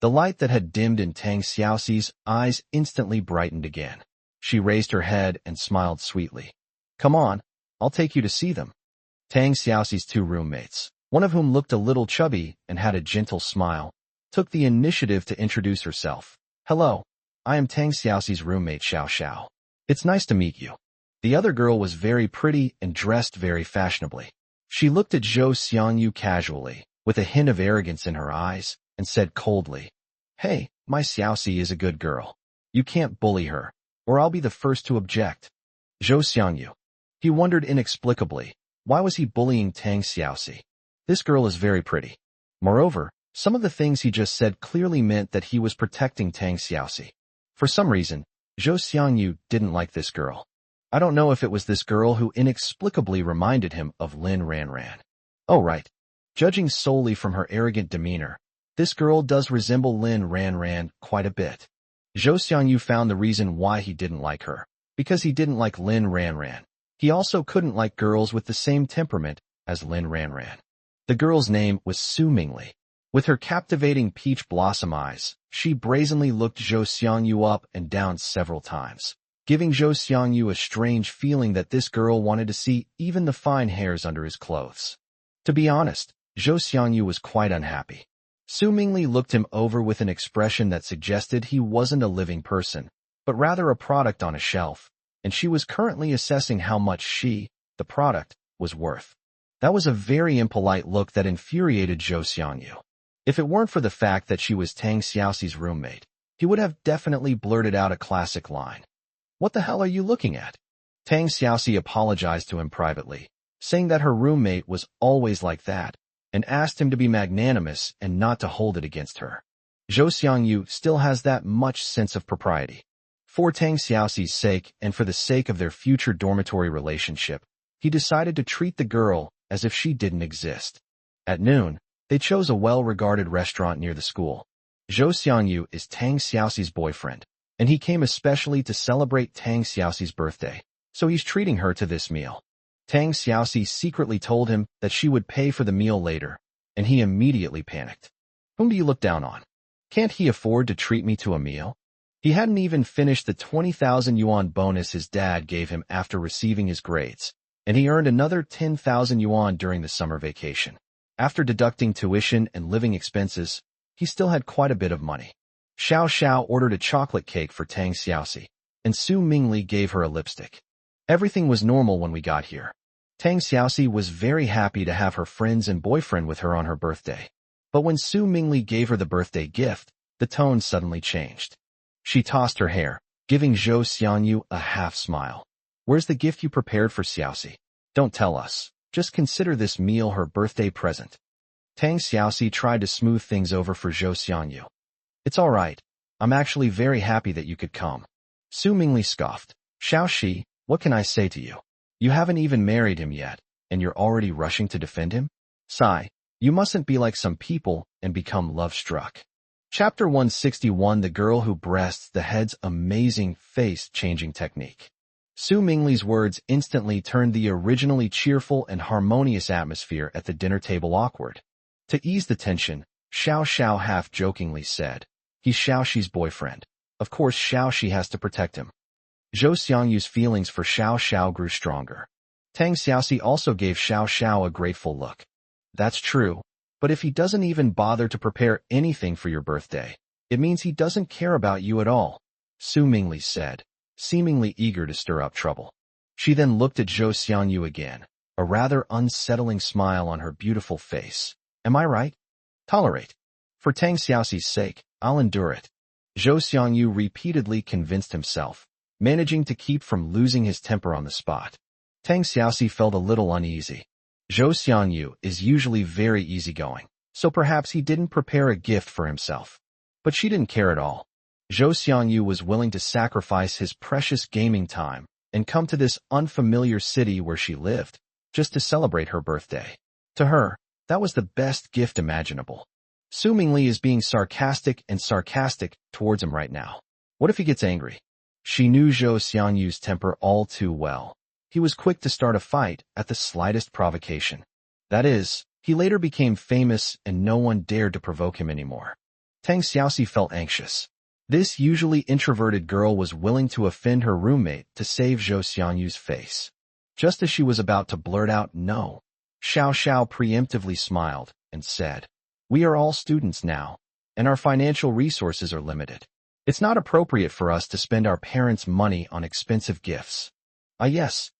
The light that had dimmed in Tang Xiaoxi's eyes instantly brightened again. She raised her head and smiled sweetly. "Come on, I'll take you to see them." Tang Xiaoxi's two roommates, one of whom looked a little chubby and had a gentle smile, took the initiative to introduce herself. "Hello, I am Tang Xiaoxi's roommate Xiao Xiao. It's nice to meet you." The other girl was very pretty and dressed very fashionably. She looked at Zhou Xiangyu casually, with a hint of arrogance in her eyes, and said coldly, "Hey, my Xiaoxi is a good girl. You can't bully her, or I'll be the first to object." Zhou Xiangyu. He wondered inexplicably, why was he bullying Tang Xiaoxi? This girl is very pretty. Moreover, some of the things he just said clearly meant that he was protecting Tang Xiaoxi. For some reason, Zhou Xiangyu didn't like this girl. I don't know if it was this girl who inexplicably reminded him of Lin Ranran. Oh right. Judging solely from her arrogant demeanor, this girl does resemble Lin Ranran quite a bit. Zhou Xiangyu found the reason why he didn't like her, because he didn't like Lin Ranran. He also couldn't like girls with the same temperament as Lin Ranran. The girl's name was Su Mingli. With her captivating peach blossom eyes, she brazenly looked Zhou Xiangyu up and down several times, giving Zhou Xiangyu a strange feeling that this girl wanted to see even the fine hairs under his clothes. To be honest, Zhou Xiangyu was quite unhappy. Su Mingli looked him over with an expression that suggested he wasn't a living person, but rather a product on a shelf, and she was currently assessing how much she, the product, was worth. That was a very impolite look that infuriated Zhou Xiangyu. If it weren't for the fact that she was Tang Xiaoxi's roommate, he would have definitely blurted out a classic line. "What the hell are you looking at?" Tang Xiaoxi apologized to him privately, saying that her roommate was always like that, and asked him to be magnanimous and not to hold it against her. Zhou Xiangyu still has that much sense of propriety. For Tang Xiaoxi's sake and for the sake of their future dormitory relationship, he decided to treat the girl as if she didn't exist. At noon, they chose a well-regarded restaurant near the school. Zhou Xiangyu is Tang Xiaoxi's boyfriend, and he came especially to celebrate Tang Xiaoxi's birthday, so he's treating her to this meal. Tang Xiaoxi secretly told him that she would pay for the meal later, and he immediately panicked. Whom do you look down on? Can't he afford to treat me to a meal? He hadn't even finished the 20,000 yuan bonus his dad gave him after receiving his grades, and he earned another 10,000 yuan during the summer vacation. After deducting tuition and living expenses, he still had quite a bit of money. Xiao Xiao ordered a chocolate cake for Tang Xiaoxi, and Su Mingli gave her a lipstick. Everything was normal when we got here. Tang Xiaoxi was very happy to have her friends and boyfriend with her on her birthday. But when Su Mingli gave her the birthday gift, the tone suddenly changed. She tossed her hair, giving Zhou Xiangyu a half-smile. "Where's the gift you prepared for Xiaoxi? Don't tell us. Just consider this meal her birthday present." Tang Xiaoxi tried to smooth things over for Zhou Xiangyu. "It's all right. I'm actually very happy that you could come." Su Mingli scoffed. "Xiaoxi, what can I say to you? You haven't even married him yet, and you're already rushing to defend him? Sigh, you mustn't be like some people and become love-struck." Chapter 161: The Girl Who Breasts the Head's amazing face-changing technique. Su Mingli's words instantly turned the originally cheerful and harmonious atmosphere at the dinner table awkward. To ease the tension, Xiao Xiao half-jokingly said, "He's Xiaoxi's boyfriend. Of course Xiaoxi has to protect him." Zhou Xiangyu's feelings for Xiao Xiao grew stronger. Tang Xiaoxi also gave Xiao Xiao a grateful look. "That's true, but if he doesn't even bother to prepare anything for your birthday, it means he doesn't care about you at all," Su Mingli said, seemingly eager to stir up trouble. She then looked at Zhou Xiangyu again, a rather unsettling smile on her beautiful face. "Am I right? Tolerate. For Tang Xiaoxi's sake, I'll endure it." Zhou Xiangyu repeatedly convinced himself, managing to keep from losing his temper on the spot. Tang Xiaoxi felt a little uneasy. Zhou Xiangyu is usually very easygoing, so perhaps he didn't prepare a gift for himself. But she didn't care at all. Zhou Xiangyu was willing to sacrifice his precious gaming time and come to this unfamiliar city where she lived, just to celebrate her birthday. To her, that was the best gift imaginable. Su Mingli is being sarcastic towards him right now. What if he gets angry? She knew Zhou Xiangyu's temper all too well. He was quick to start a fight at the slightest provocation. That is, he later became famous and no one dared to provoke him anymore. Tang Xiaoxi felt anxious. This usually introverted girl was willing to offend her roommate to save Zhou Xiangyu's face. Just as she was about to blurt out no, Xiao Xiao preemptively smiled and said, "We are all students now, and our financial resources are limited. It's not appropriate for us to spend our parents' money on expensive gifts."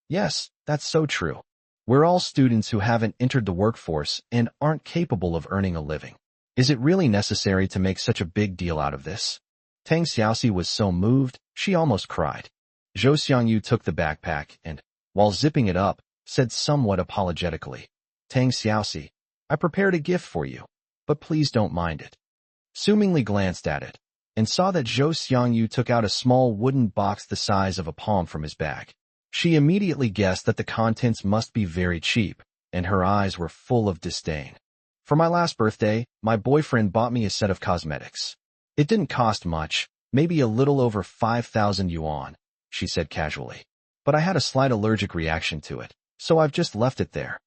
Yes, that's so true. We're all students who haven't entered the workforce and aren't capable of earning a living. Is it really necessary to make such a big deal out of this? Tang Xiaoxi was so moved, she almost cried. Zhou Xiangyu took the backpack and, while zipping it up, said somewhat apologetically, "Tang Xiaoxi, I prepared a gift for you, but please don't mind it." Su Mingli glanced at it and saw that Zhou Xiangyu took out a small wooden box the size of a palm from his bag. She immediately guessed that the contents must be very cheap, and her eyes were full of disdain. "For my last birthday, my boyfriend bought me a set of cosmetics. It didn't cost much, maybe a little over 5,000 yuan, she said casually. "But I had a slight allergic reaction to it, so I've just left it there."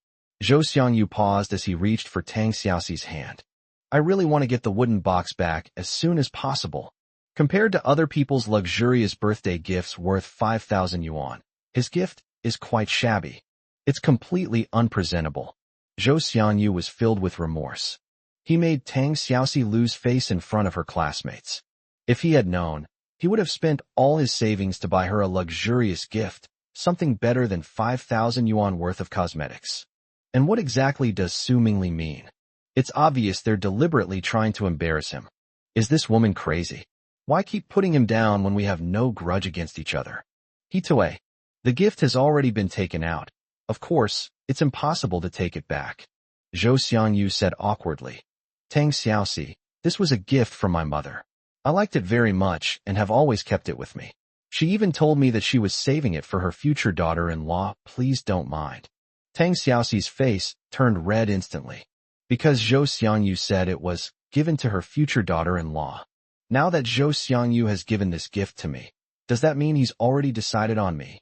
Zhou Xiangyu paused as he reached for Tang Xiaoxi's hand. "I really want to get the wooden box back as soon as possible." Compared to other people's luxurious birthday gifts worth 5,000 yuan, his gift is quite shabby. It's completely unpresentable. Zhou Xiangyu was filled with remorse. He made Tang Xiaoxi lose face in front of her classmates. If he had known, he would have spent all his savings to buy her a luxurious gift, something better than 5,000 yuan worth of cosmetics. And what exactly does Su Mingli mean? It's obvious they're deliberately trying to embarrass him. Is this woman crazy? Why keep putting him down when we have no grudge against each other? Hitoe, the gift has already been taken out. Of course, it's impossible to take it back. Zhou Xiangyu said awkwardly. "Tang Xiaoxi, this was a gift from my mother. I liked it very much and have always kept it with me. She even told me that she was saving it for her future daughter-in-law. Please don't mind." Tang Xiaoxi's face turned red instantly, because Zhou Xiangyu said it was given to her future daughter-in-law. Now that Zhou Xiangyu has given this gift to me, does that mean he's already decided on me?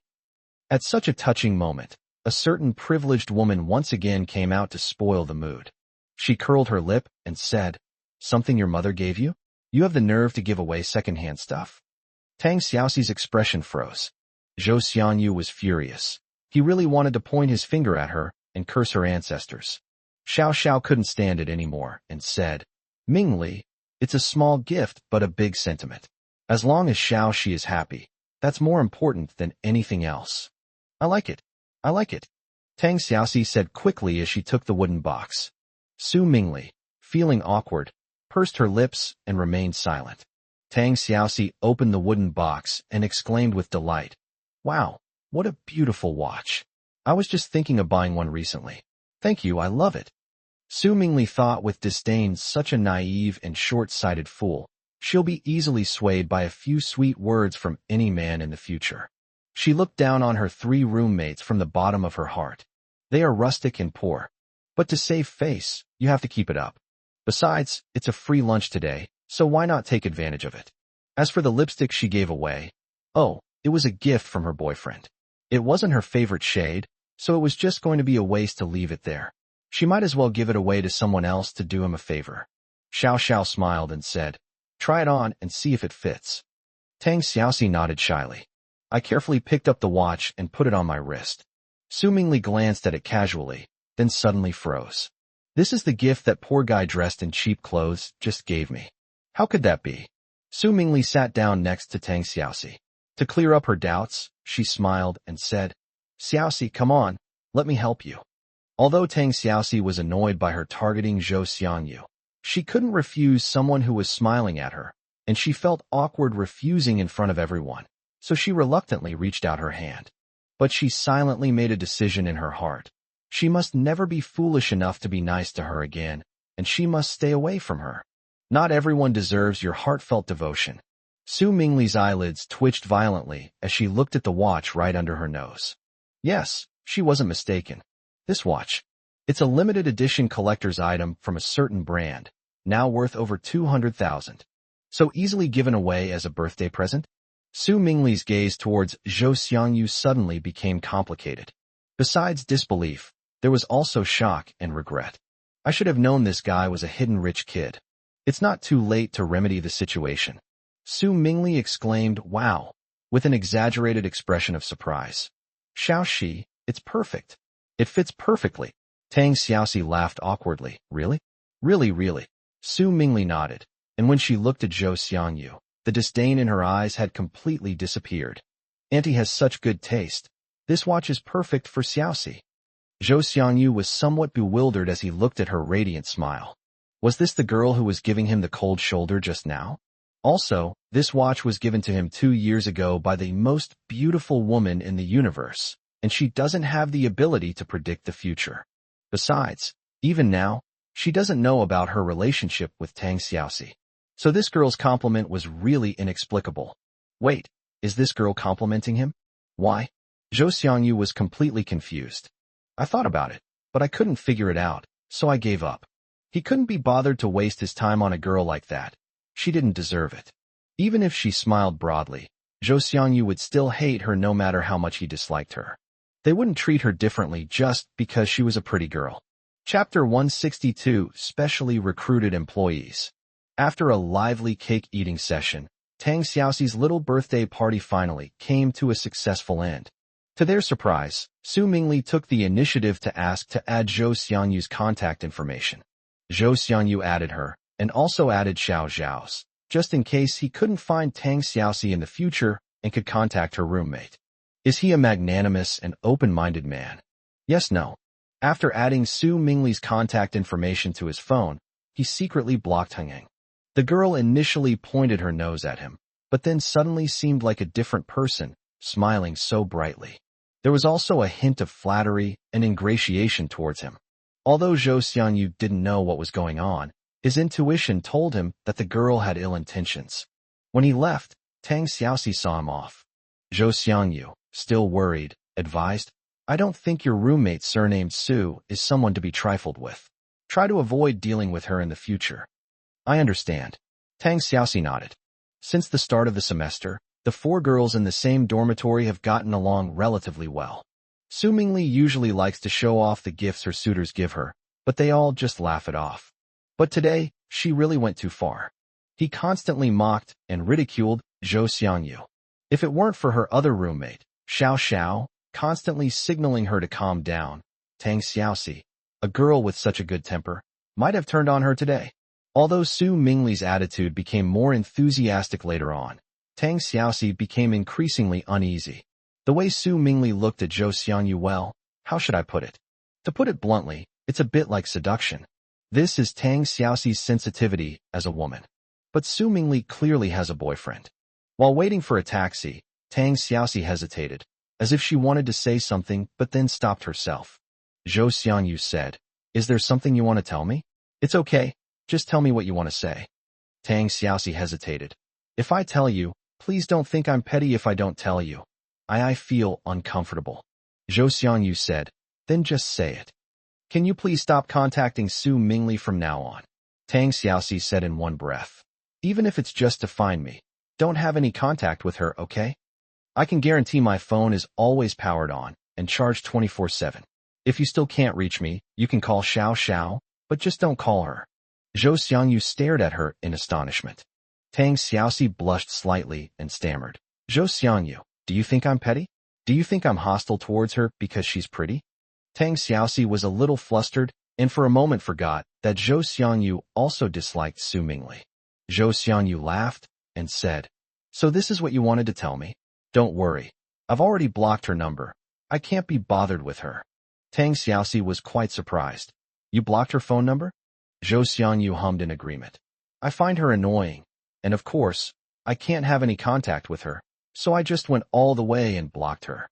At such a touching moment, a certain privileged woman once again came out to spoil the mood. She curled her lip and said, "Something your mother gave you? You have the nerve to give away second-hand stuff?" Tang Xiaoxi's expression froze. Zhou Xiangyu was furious. He really wanted to point his finger at her and curse her ancestors. Xiao Xiao couldn't stand it anymore and said, "Mingli, it's a small gift but a big sentiment. As long as Xiaoxi is happy, that's more important than anything else." I like it. Tang Xiaoxi said quickly as she took the wooden box. Su Mingli, feeling awkward, pursed her lips and remained silent. Tang Xiaoxi opened the wooden box and exclaimed with delight, "Wow, what a beautiful watch. I was just thinking of buying one recently. Thank you, I love it." Su Mingli thought with disdain, such a naive and short-sighted fool. She'll be easily swayed by a few sweet words from any man in the future. She looked down on her 3 roommates from the bottom of her heart. They are rustic and poor. But to save face, you have to keep it up. Besides, it's a free lunch today, so why not take advantage of it? As for the lipstick she gave away, oh, it was a gift from her boyfriend. It wasn't her favorite shade, so it was just going to be a waste to leave it there. She might as well give it away to someone else to do him a favor. Xiao Xiao smiled and said, "Try it on and see if it fits." Tang Xiaoxi nodded shyly. I carefully picked up the watch and put it on my wrist. Su Mingli glanced at it casually, then suddenly froze. "This is the gift that poor guy dressed in cheap clothes just gave me. How could that be?" Su Mingli sat down next to Tang Xiaoxi. To clear up her doubts, she smiled and said, "Xiaoxi, come on, let me help you." Although Tang Xiaoxi was annoyed by her targeting Zhou Xiangyu, she couldn't refuse someone who was smiling at her, and she felt awkward refusing in front of everyone, so she reluctantly reached out her hand. But she silently made a decision in her heart. She must never be foolish enough to be nice to her again, and she must stay away from her. Not everyone deserves your heartfelt devotion. Su Mingli's eyelids twitched violently as she looked at the watch right under her nose. Yes, she wasn't mistaken. This watch. It's a limited edition collector's item from a certain brand, now worth over 200,000. So easily given away as a birthday present? Su Mingli's gaze towards Zhou Xiangyu suddenly became complicated. Besides disbelief, there was also shock and regret. I should have known this guy was a hidden rich kid. It's not too late to remedy the situation. Su Mingli exclaimed, "Wow," with an exaggerated expression of surprise. "Xiaoxi, it's perfect. It fits perfectly." Tang Xiaoxi laughed awkwardly. "Really? Really?" Su Mingli nodded, and when she looked at Zhou Xiangyu, the disdain in her eyes had completely disappeared. "Auntie has such good taste. This watch is perfect for Xiaoxi." Zhou Xiangyu was somewhat bewildered as he looked at her radiant smile. Was this the girl who was giving him the cold shoulder just now? Also, this watch was given to him 2 years ago by the most beautiful woman in the universe, and she doesn't have the ability to predict the future. Besides, even now, she doesn't know about her relationship with Tang Xiaoxi. So this girl's compliment was really inexplicable. Wait, is this girl complimenting him? Why? Zhou Xiangyu was completely confused. I thought about it, but I couldn't figure it out, so I gave up. He couldn't be bothered to waste his time on a girl like that. She didn't deserve it. Even if she smiled broadly, Zhou Xiangyu would still hate her no matter how much he disliked her. They wouldn't treat her differently just because she was a pretty girl. Chapter 162, Specially Recruited Employees. After a lively cake-eating session, Tang Xiaoxi's little birthday party finally came to a successful end. To their surprise, Su Mingli took the initiative to ask to add Zhou Xiangyu's contact information. Zhou Xiangyu added her, and also added Xiao Zhao's, just in case he couldn't find Tang Xiaoxi in the future and could contact her roommate. Is he a magnanimous and open-minded man? Yes, no. After adding Su Mingli's contact information to his phone, he secretly blocked Heng. The girl initially pointed her nose at him, but then suddenly seemed like a different person, smiling so brightly. There was also a hint of flattery and ingratiation towards him. Although Zhou Xiangyu didn't know what was going on, his intuition told him that the girl had ill intentions. When he left, Tang Xiaoxi saw him off. Zhou Xiangyu, still worried, advised, "I don't think your roommate surnamed Su is someone to be trifled with. Try to avoid dealing with her in the future." "I understand." Tang Xiaoxi nodded. Since the start of the semester, the 4 girls in the same dormitory have gotten along relatively well. Su Mingli usually likes to show off the gifts her suitors give her, but they all just laugh it off. But today, she really went too far. He constantly mocked and ridiculed Zhou Xiangyu. If it weren't for her other roommate, Xiao Xiao, constantly signaling her to calm down, Tang Xiaoxi, a girl with such a good temper, might have turned on her today. Although Su Mingli's attitude became more enthusiastic later on, Tang Xiaoxi became increasingly uneasy. The way Su Mingli looked at Zhou Xiangyu, well, how should I put it? To put it bluntly, it's a bit like seduction. This is Tang Xiaoxi's sensitivity as a woman. But Su Mingli clearly has a boyfriend. While waiting for a taxi, Tang Xiaoxi hesitated, as if she wanted to say something but then stopped herself. Zhou Xiangyu said, "Is there something you want to tell me?" "It's okay, just tell me what you want to say." Tang Xiaoxi hesitated. "If I tell you, please don't think I'm petty if I don't tell you. I feel uncomfortable." Zhou Xiangyu said, "Then just say it." "Can you please stop contacting Su Mingli from now on?" Tang Xiaoxi said in one breath. "Even if it's just to find me, don't have any contact with her, okay? I can guarantee my phone is always powered on and charged 24/7. If you still can't reach me, you can call Xiao Xiao, but just don't call her." Zhou Xiangyu stared at her in astonishment. Tang Xiaoxi blushed slightly and stammered. "Zhou Xiangyu, do you think I'm petty? Do you think I'm hostile towards her because she's pretty?" Tang Xiaoxi was a little flustered and for a moment forgot that Zhou Xiangyu also disliked Su Mingli. Zhou Xiangyu laughed and said, "So this is what you wanted to tell me? Don't worry. I've already blocked her number. I can't be bothered with her." Tang Xiaoxi was quite surprised. "You blocked her phone number?" Zhou Xiangyu hummed in agreement. "I find her annoying, and of course, I can't have any contact with her, so I just went all the way and blocked her."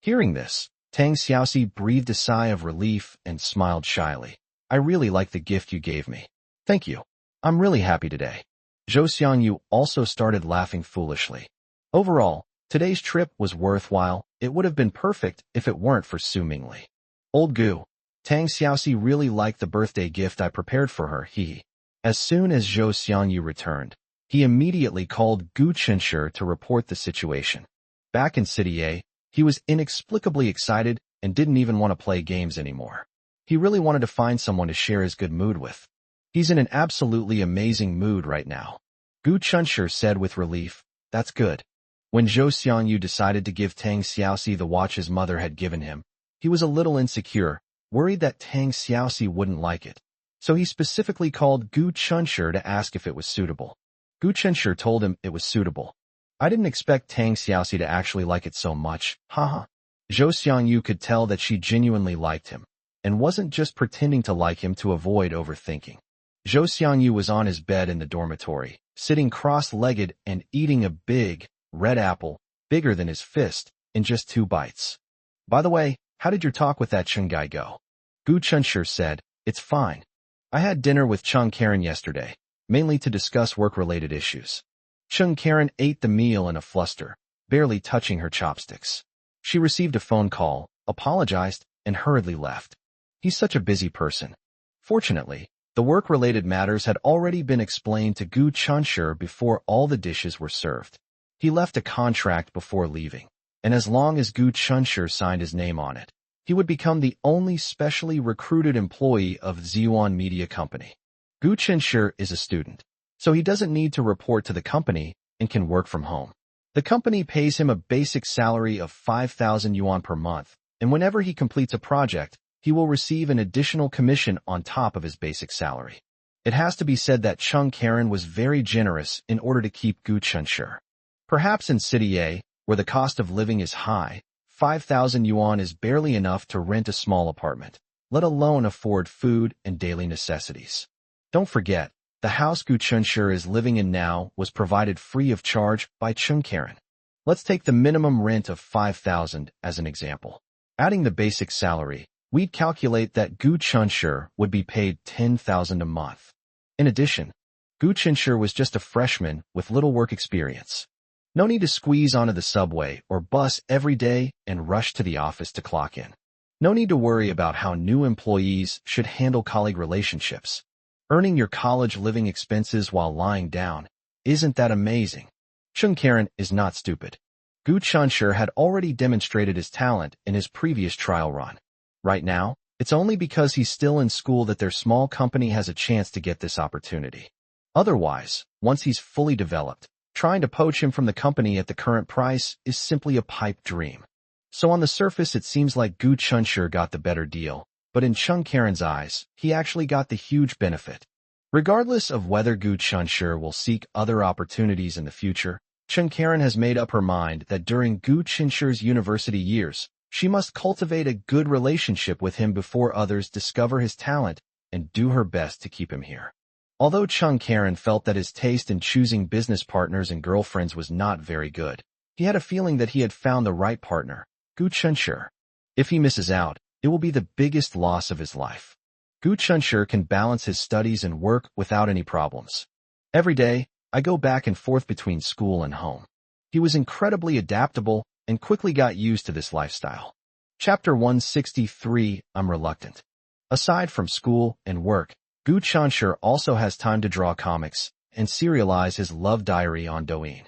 Hearing this, Tang Xiaoxi breathed a sigh of relief and smiled shyly. "I really like the gift you gave me. Thank you. I'm really happy today." Zhou Xiangyu also started laughing foolishly. Overall, today's trip was worthwhile. It would have been perfect if it weren't for Su Mingli. "Old Gu, Tang Xiaoxi really liked the birthday gift I prepared for her, he." As soon as Zhou Xiangyu returned, he immediately called Gu Chenshi to report the situation. Back in City A, he was inexplicably excited and didn't even want to play games anymore. He really wanted to find someone to share his good mood with. He's in an absolutely amazing mood right now. Gu Chenshi said with relief, "That's good." When Zhou Xiangyu decided to give Tang Xiaoxi the watch his mother had given him, he was a little insecure, worried that Tang Xiaoxi wouldn't like it. So he specifically called Gu Chenshi to ask if it was suitable. Gu Chenshi told him it was suitable. "I didn't expect Tang Xiaoxi to actually like it so much, haha." Zhou Xiangyu could tell that she genuinely liked him, and wasn't just pretending to like him to avoid overthinking. Zhou Xiangyu was on his bed in the dormitory, sitting cross-legged and eating a big, red apple, bigger than his fist, in just 2 bites. "By the way, how did your talk with that Chung guy go?" Gu Chenshi said, "It's fine. I had dinner with Chung Karen yesterday, mainly to discuss work-related issues." Chung Karen ate the meal in a fluster, barely touching her chopsticks. She received a phone call, apologized, and hurriedly left. He's such a busy person. Fortunately, the work-related matters had already been explained to Gu Chenshi before all the dishes were served. He left a contract before leaving, and as long as Gu Chenshi signed his name on it, he would become the only specially recruited employee of Ziyuan Media Company. Gu Chenshi is a student, so he doesn't need to report to the company and can work from home. The company pays him a basic salary of 5,000 yuan per month, and whenever he completes a project, he will receive an additional commission on top of his basic salary. It has to be said that Chung Karen was very generous in order to keep Gu Chenshi. Perhaps in City A, where the cost of living is high, 5,000 yuan is barely enough to rent a small apartment, let alone afford food and daily necessities. Don't forget, the house Gu Chenshi is living in now was provided free of charge by Chung Karen. Let's take the minimum rent of 5,000 as an example. Adding the basic salary, we'd calculate that Gu Chenshi would be paid 10,000 a month. In addition, Gu Chenshi was just a freshman with little work experience. No need to squeeze onto the subway or bus every day and rush to the office to clock in. No need to worry about how new employees should handle colleague relationships. Earning your college living expenses while lying down, isn't that amazing? Chung Karen is not stupid. Gu Chenshi had already demonstrated his talent in his previous trial run. Right now, it's only because he's still in school that their small company has a chance to get this opportunity. Otherwise, once he's fully developed, trying to poach him from the company at the current price is simply a pipe dream. So on the surface it seems like Gu Chenshi got the better deal, but in Chung Karen's eyes, he actually got the huge benefit. Regardless of whether Gu Chenshi will seek other opportunities in the future, Chung Karen has made up her mind that during Gu Chenshi's university years, She must cultivate a good relationship with him before others discover his talent and do her best to keep him here. Although Chung Karen felt that his taste in choosing business partners and girlfriends was not very good, he had a feeling that he had found the right partner, Gu Chunshi. If he misses out, it will be the biggest loss of his life. Gu Chunshi can balance his studies and work without any problems. Every day, I go back and forth between school and home. He was incredibly adaptable and quickly got used to this lifestyle. Chapter 163, I'm reluctant. Aside from school and work, Gu Chunshi also has time to draw comics and serialize his love diary on Douyin.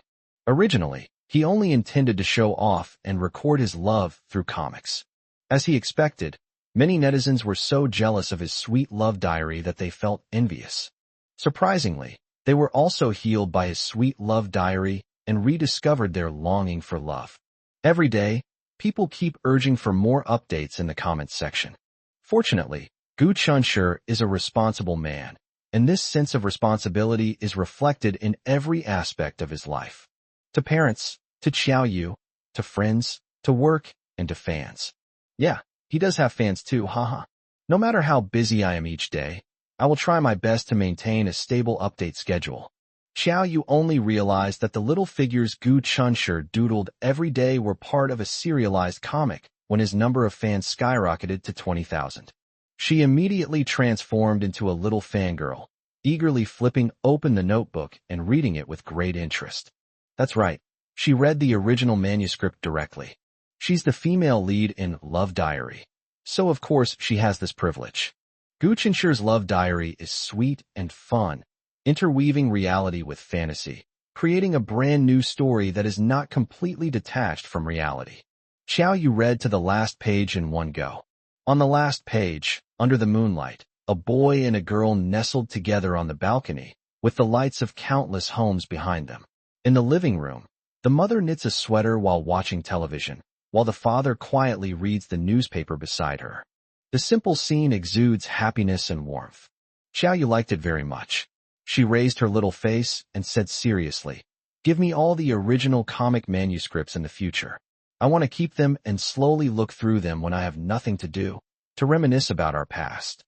Originally, he only intended to show off and record his love through comics. As he expected, many netizens were so jealous of his sweet love diary that they felt envious. Surprisingly, they were also healed by his sweet love diary and rediscovered their longing for love. Every day, people keep urging for more updates in the comments section. Fortunately, Gu Chunshi is a responsible man, and this sense of responsibility is reflected in every aspect of his life. To parents, to Xiaoyu, to friends, to work, and to fans. Yeah, he does have fans too, haha. No matter how busy I am each day, I will try my best to maintain a stable update schedule. Xiaoyu only realized that the little figures Gu Chunshi doodled every day were part of a serialized comic when his number of fans skyrocketed to 20,000. She immediately transformed into a little fangirl, eagerly flipping open the notebook and reading it with great interest. That's right, she read the original manuscript directly. She's the female lead in Love Diary, so of course she has this privilege. Gu Chunshi's Love Diary is sweet and fun, interweaving reality with fantasy, creating a brand new story that is not completely detached from reality. Xiaoyu read to the last page in one go. On the last page, under the moonlight, a boy and a girl nestled together on the balcony, with the lights of countless homes behind them. In the living room, the mother knits a sweater while watching television, while the father quietly reads the newspaper beside her. The simple scene exudes happiness and warmth. Xiaoyu liked it very much. She raised her little face and said seriously, "Give me all the original comic manuscripts in the future. I want to keep them and slowly look through them when I have nothing to do, to reminisce about our past."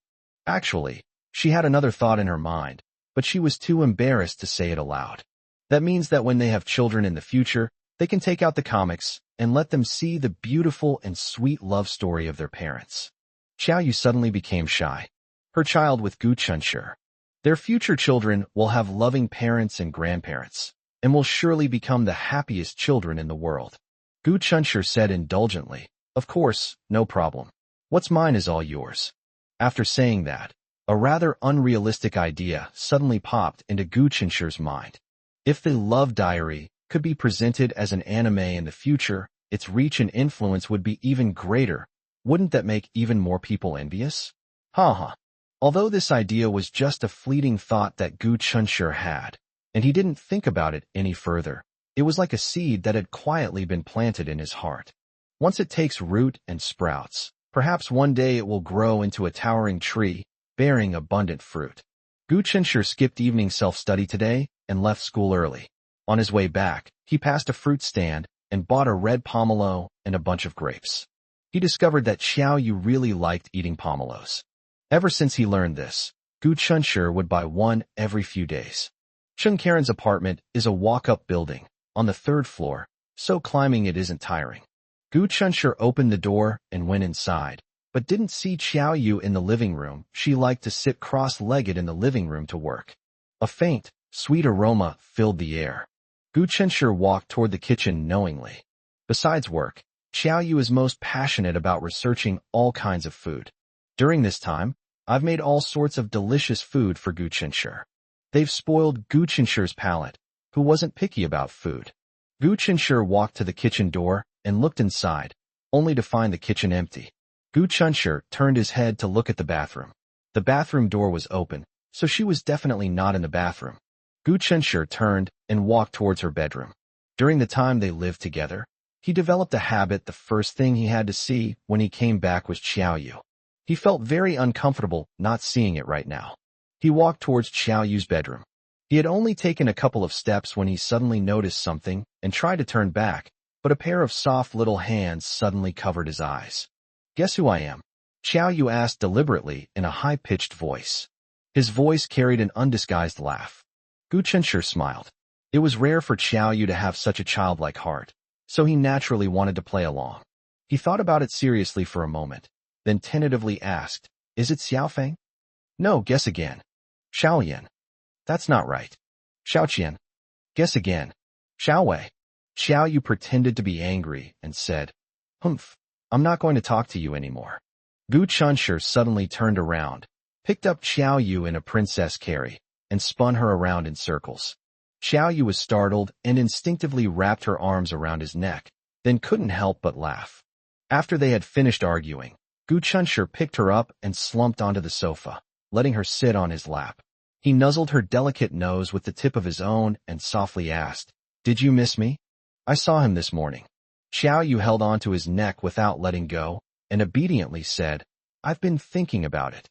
Actually, she had another thought in her mind, but she was too embarrassed to say it aloud. That means that when they have children in the future, they can take out the comics and let them see the beautiful and sweet love story of their parents. Xiaoyu suddenly became shy. Her child with Gu Chunshi. Their future children will have loving parents and grandparents, and will surely become the happiest children in the world. Gu Chunshi said indulgently, "Of course, no problem. What's mine is all yours." After saying that, a rather unrealistic idea suddenly popped into Gu Chunshi's mind. If the Love Diary could be presented as an anime in the future, its reach and influence would be even greater. Wouldn't that make even more people envious? Haha. Although this idea was just a fleeting thought that Gu Chunshi had, and he didn't think about it any further, it was like a seed that had quietly been planted in his heart. Once it takes root and sprouts, perhaps one day it will grow into a towering tree, bearing abundant fruit. Gu Chunshi skipped evening self-study today and left school early. On his way back, he passed a fruit stand and bought a red pomelo and a bunch of grapes. He discovered that Xiaoyu really liked eating pomelos. Ever since he learned this, Gu Chunshi would buy one every few days. Chung Karen's apartment is a walk-up building, on the 3rd floor, so climbing it isn't tiring. Gu Chunshi opened the door and went inside, but didn't see Xiaoyu in the living room. She liked to sit cross-legged in the living room to work. A faint, sweet aroma filled the air. Gu Chunshi walked toward the kitchen knowingly. Besides work, Xiaoyu is most passionate about researching all kinds of food. During this time, I've made all sorts of delicious food for Gu Chunshi. They've spoiled Gu Chunshi's palate, who wasn't picky about food. Gu Chunshi walked to the kitchen door and looked inside, only to find the kitchen empty. Gu Chunshi turned his head to look at the bathroom. The bathroom door was open, so she was definitely not in the bathroom. Gu Chunshi turned and walked towards her bedroom. During the time they lived together, he developed a habit. The first thing he had to see when he came back was Xiaoyu. He felt very uncomfortable not seeing it right now. He walked towards Xiaoyu's bedroom. He had only taken a couple of steps when he suddenly noticed something and tried to turn back, but a pair of soft little hands suddenly covered his eyes. "Guess who I am?" Xiao Yu asked deliberately in a high-pitched voice. His voice carried an undisguised laugh. Gu Chunshur smiled. It was rare for Xiao Yu to have such a childlike heart, so he naturally wanted to play along. He thought about it seriously for a moment, then tentatively asked, "Is it Xiaofeng?" "No, guess again." "Xiaoyan." "That's not right." "Xiaoqian." "Guess again." "Xiaowei." Xiao Yu pretended to be angry and said, "Humph, I'm not going to talk to you anymore." Gu Chunshur suddenly turned around, picked up Xiao Yu in a princess carry, and spun her around in circles. Xiao Yu was startled and instinctively wrapped her arms around his neck, then couldn't help but laugh. After they had finished arguing, Gu Chunshur picked her up and slumped onto the sofa, letting her sit on his lap. He nuzzled her delicate nose with the tip of his own and softly asked, "Did you miss me?" "I saw him this morning." Xiao Yu held onto his neck without letting go, and obediently said, "I've been thinking about it."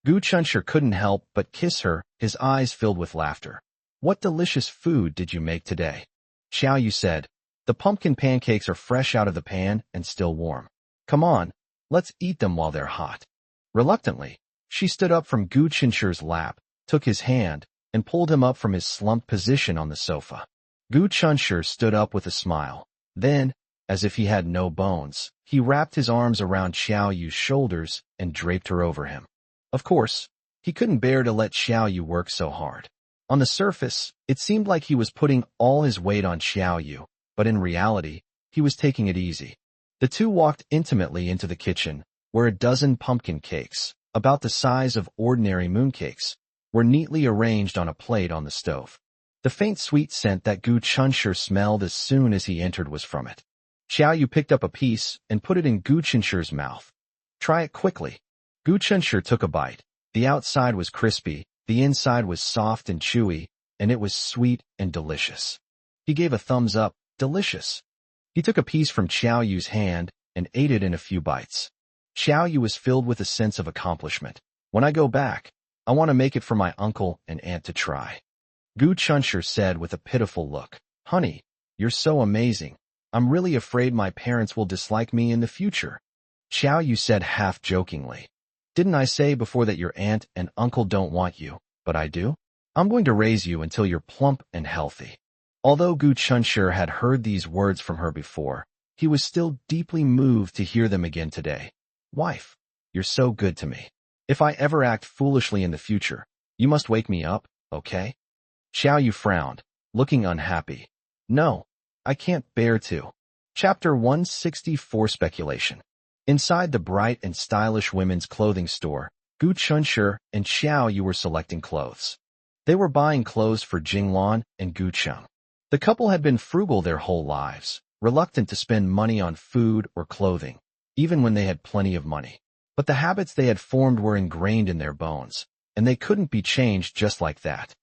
Gu Chunshur couldn't help but kiss her, his eyes filled with laughter. "What delicious food did you make today?" Xiao Yu said, "The pumpkin pancakes are fresh out of the pan and still warm. Come on, let's eat them while they're hot." Reluctantly, she stood up from Gu Chunshur's lap, took his hand, and pulled him up from his slumped position on the sofa. Gu Chunshur stood up with a smile. Then, as if he had no bones, he wrapped his arms around Xiao Yu's shoulders and draped her over him. Of course, he couldn't bear to let Xiao Yu work so hard. On the surface, it seemed like he was putting all his weight on Xiao Yu, but in reality, he was taking it easy. The two walked intimately into the kitchen, where a dozen pumpkin cakes, about the size of ordinary mooncakes, were neatly arranged on a plate on the stove. The faint sweet scent that Gu Chunshur smelled as soon as he entered was from it. Xiao Yu picked up a piece and put it in Gu Chunshur's mouth. "Try it quickly." Gu Chunshur took a bite. The outside was crispy, the inside was soft and chewy, and it was sweet and delicious. He gave a thumbs up, "Delicious." He took a piece from Xiao Yu's hand and ate it in a few bites. Xiao Yu was filled with a sense of accomplishment. "When I go back, I want to make it for my uncle and aunt to try." Gu Chunshur said with a pitiful look, "Honey, you're so amazing. I'm really afraid my parents will dislike me in the future." Xiao Yu said half-jokingly, "Didn't I say before that your aunt and uncle don't want you, but I do? I'm going to raise you until you're plump and healthy." Although Gu Chunshur had heard these words from her before, he was still deeply moved to hear them again today. "Wife, you're so good to me. If I ever act foolishly in the future, you must wake me up, okay?" Xiao Yu frowned, looking unhappy. "No, I can't bear to." Chapter 164 Speculation. Inside the bright and stylish women's clothing store, Gu Chunshur and Xiao Yu were selecting clothes. They were buying clothes for Jinglan and Gu Cheng. The couple had been frugal their whole lives, reluctant to spend money on food or clothing, even when they had plenty of money. But the habits they had formed were ingrained in their bones, and they couldn't be changed just like that.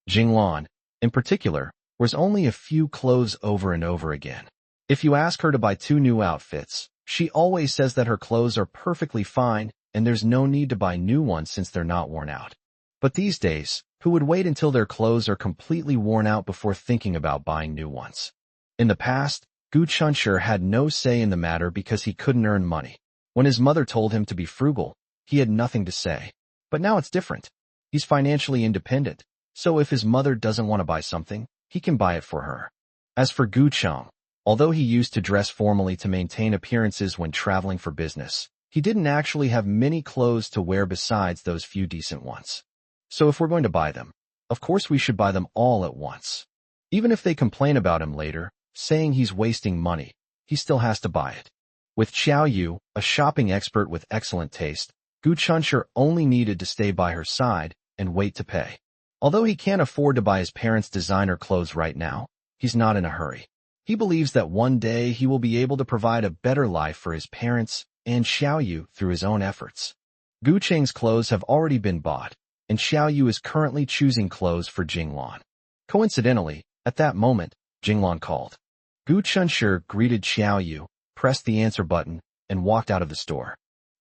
Jinglan, in particular, wears only a few clothes over and over again. If you ask her to buy 2 new outfits, she always says that her clothes are perfectly fine and there's no need to buy new ones since they're not worn out. But these days, who would wait until their clothes are completely worn out before thinking about buying new ones? In the past, Gu Chunshur had no say in the matter because he couldn't earn money. When his mother told him to be frugal, he had nothing to say. But now it's different. He's financially independent, so if his mother doesn't want to buy something, he can buy it for her. As for Gu Cheng, although he used to dress formally to maintain appearances when traveling for business, he didn't actually have many clothes to wear besides those few decent ones. So if we're going to buy them, of course we should buy them all at once. Even if they complain about him later, saying he's wasting money, he still has to buy it. With Xiao Yu, a shopping expert with excellent taste, Gu Chunshur only needed to stay by her side and wait to pay. Although he can't afford to buy his parents' designer clothes right now, he's not in a hurry. He believes that one day he will be able to provide a better life for his parents and Xiao Yu through his own efforts. Gu Cheng's clothes have already been bought, and Xiao Yu is currently choosing clothes for Jinglan. Coincidentally, at that moment, Jinglan called. Gu Chunshur greeted Xiao Yu, pressed the answer button, and walked out of the store.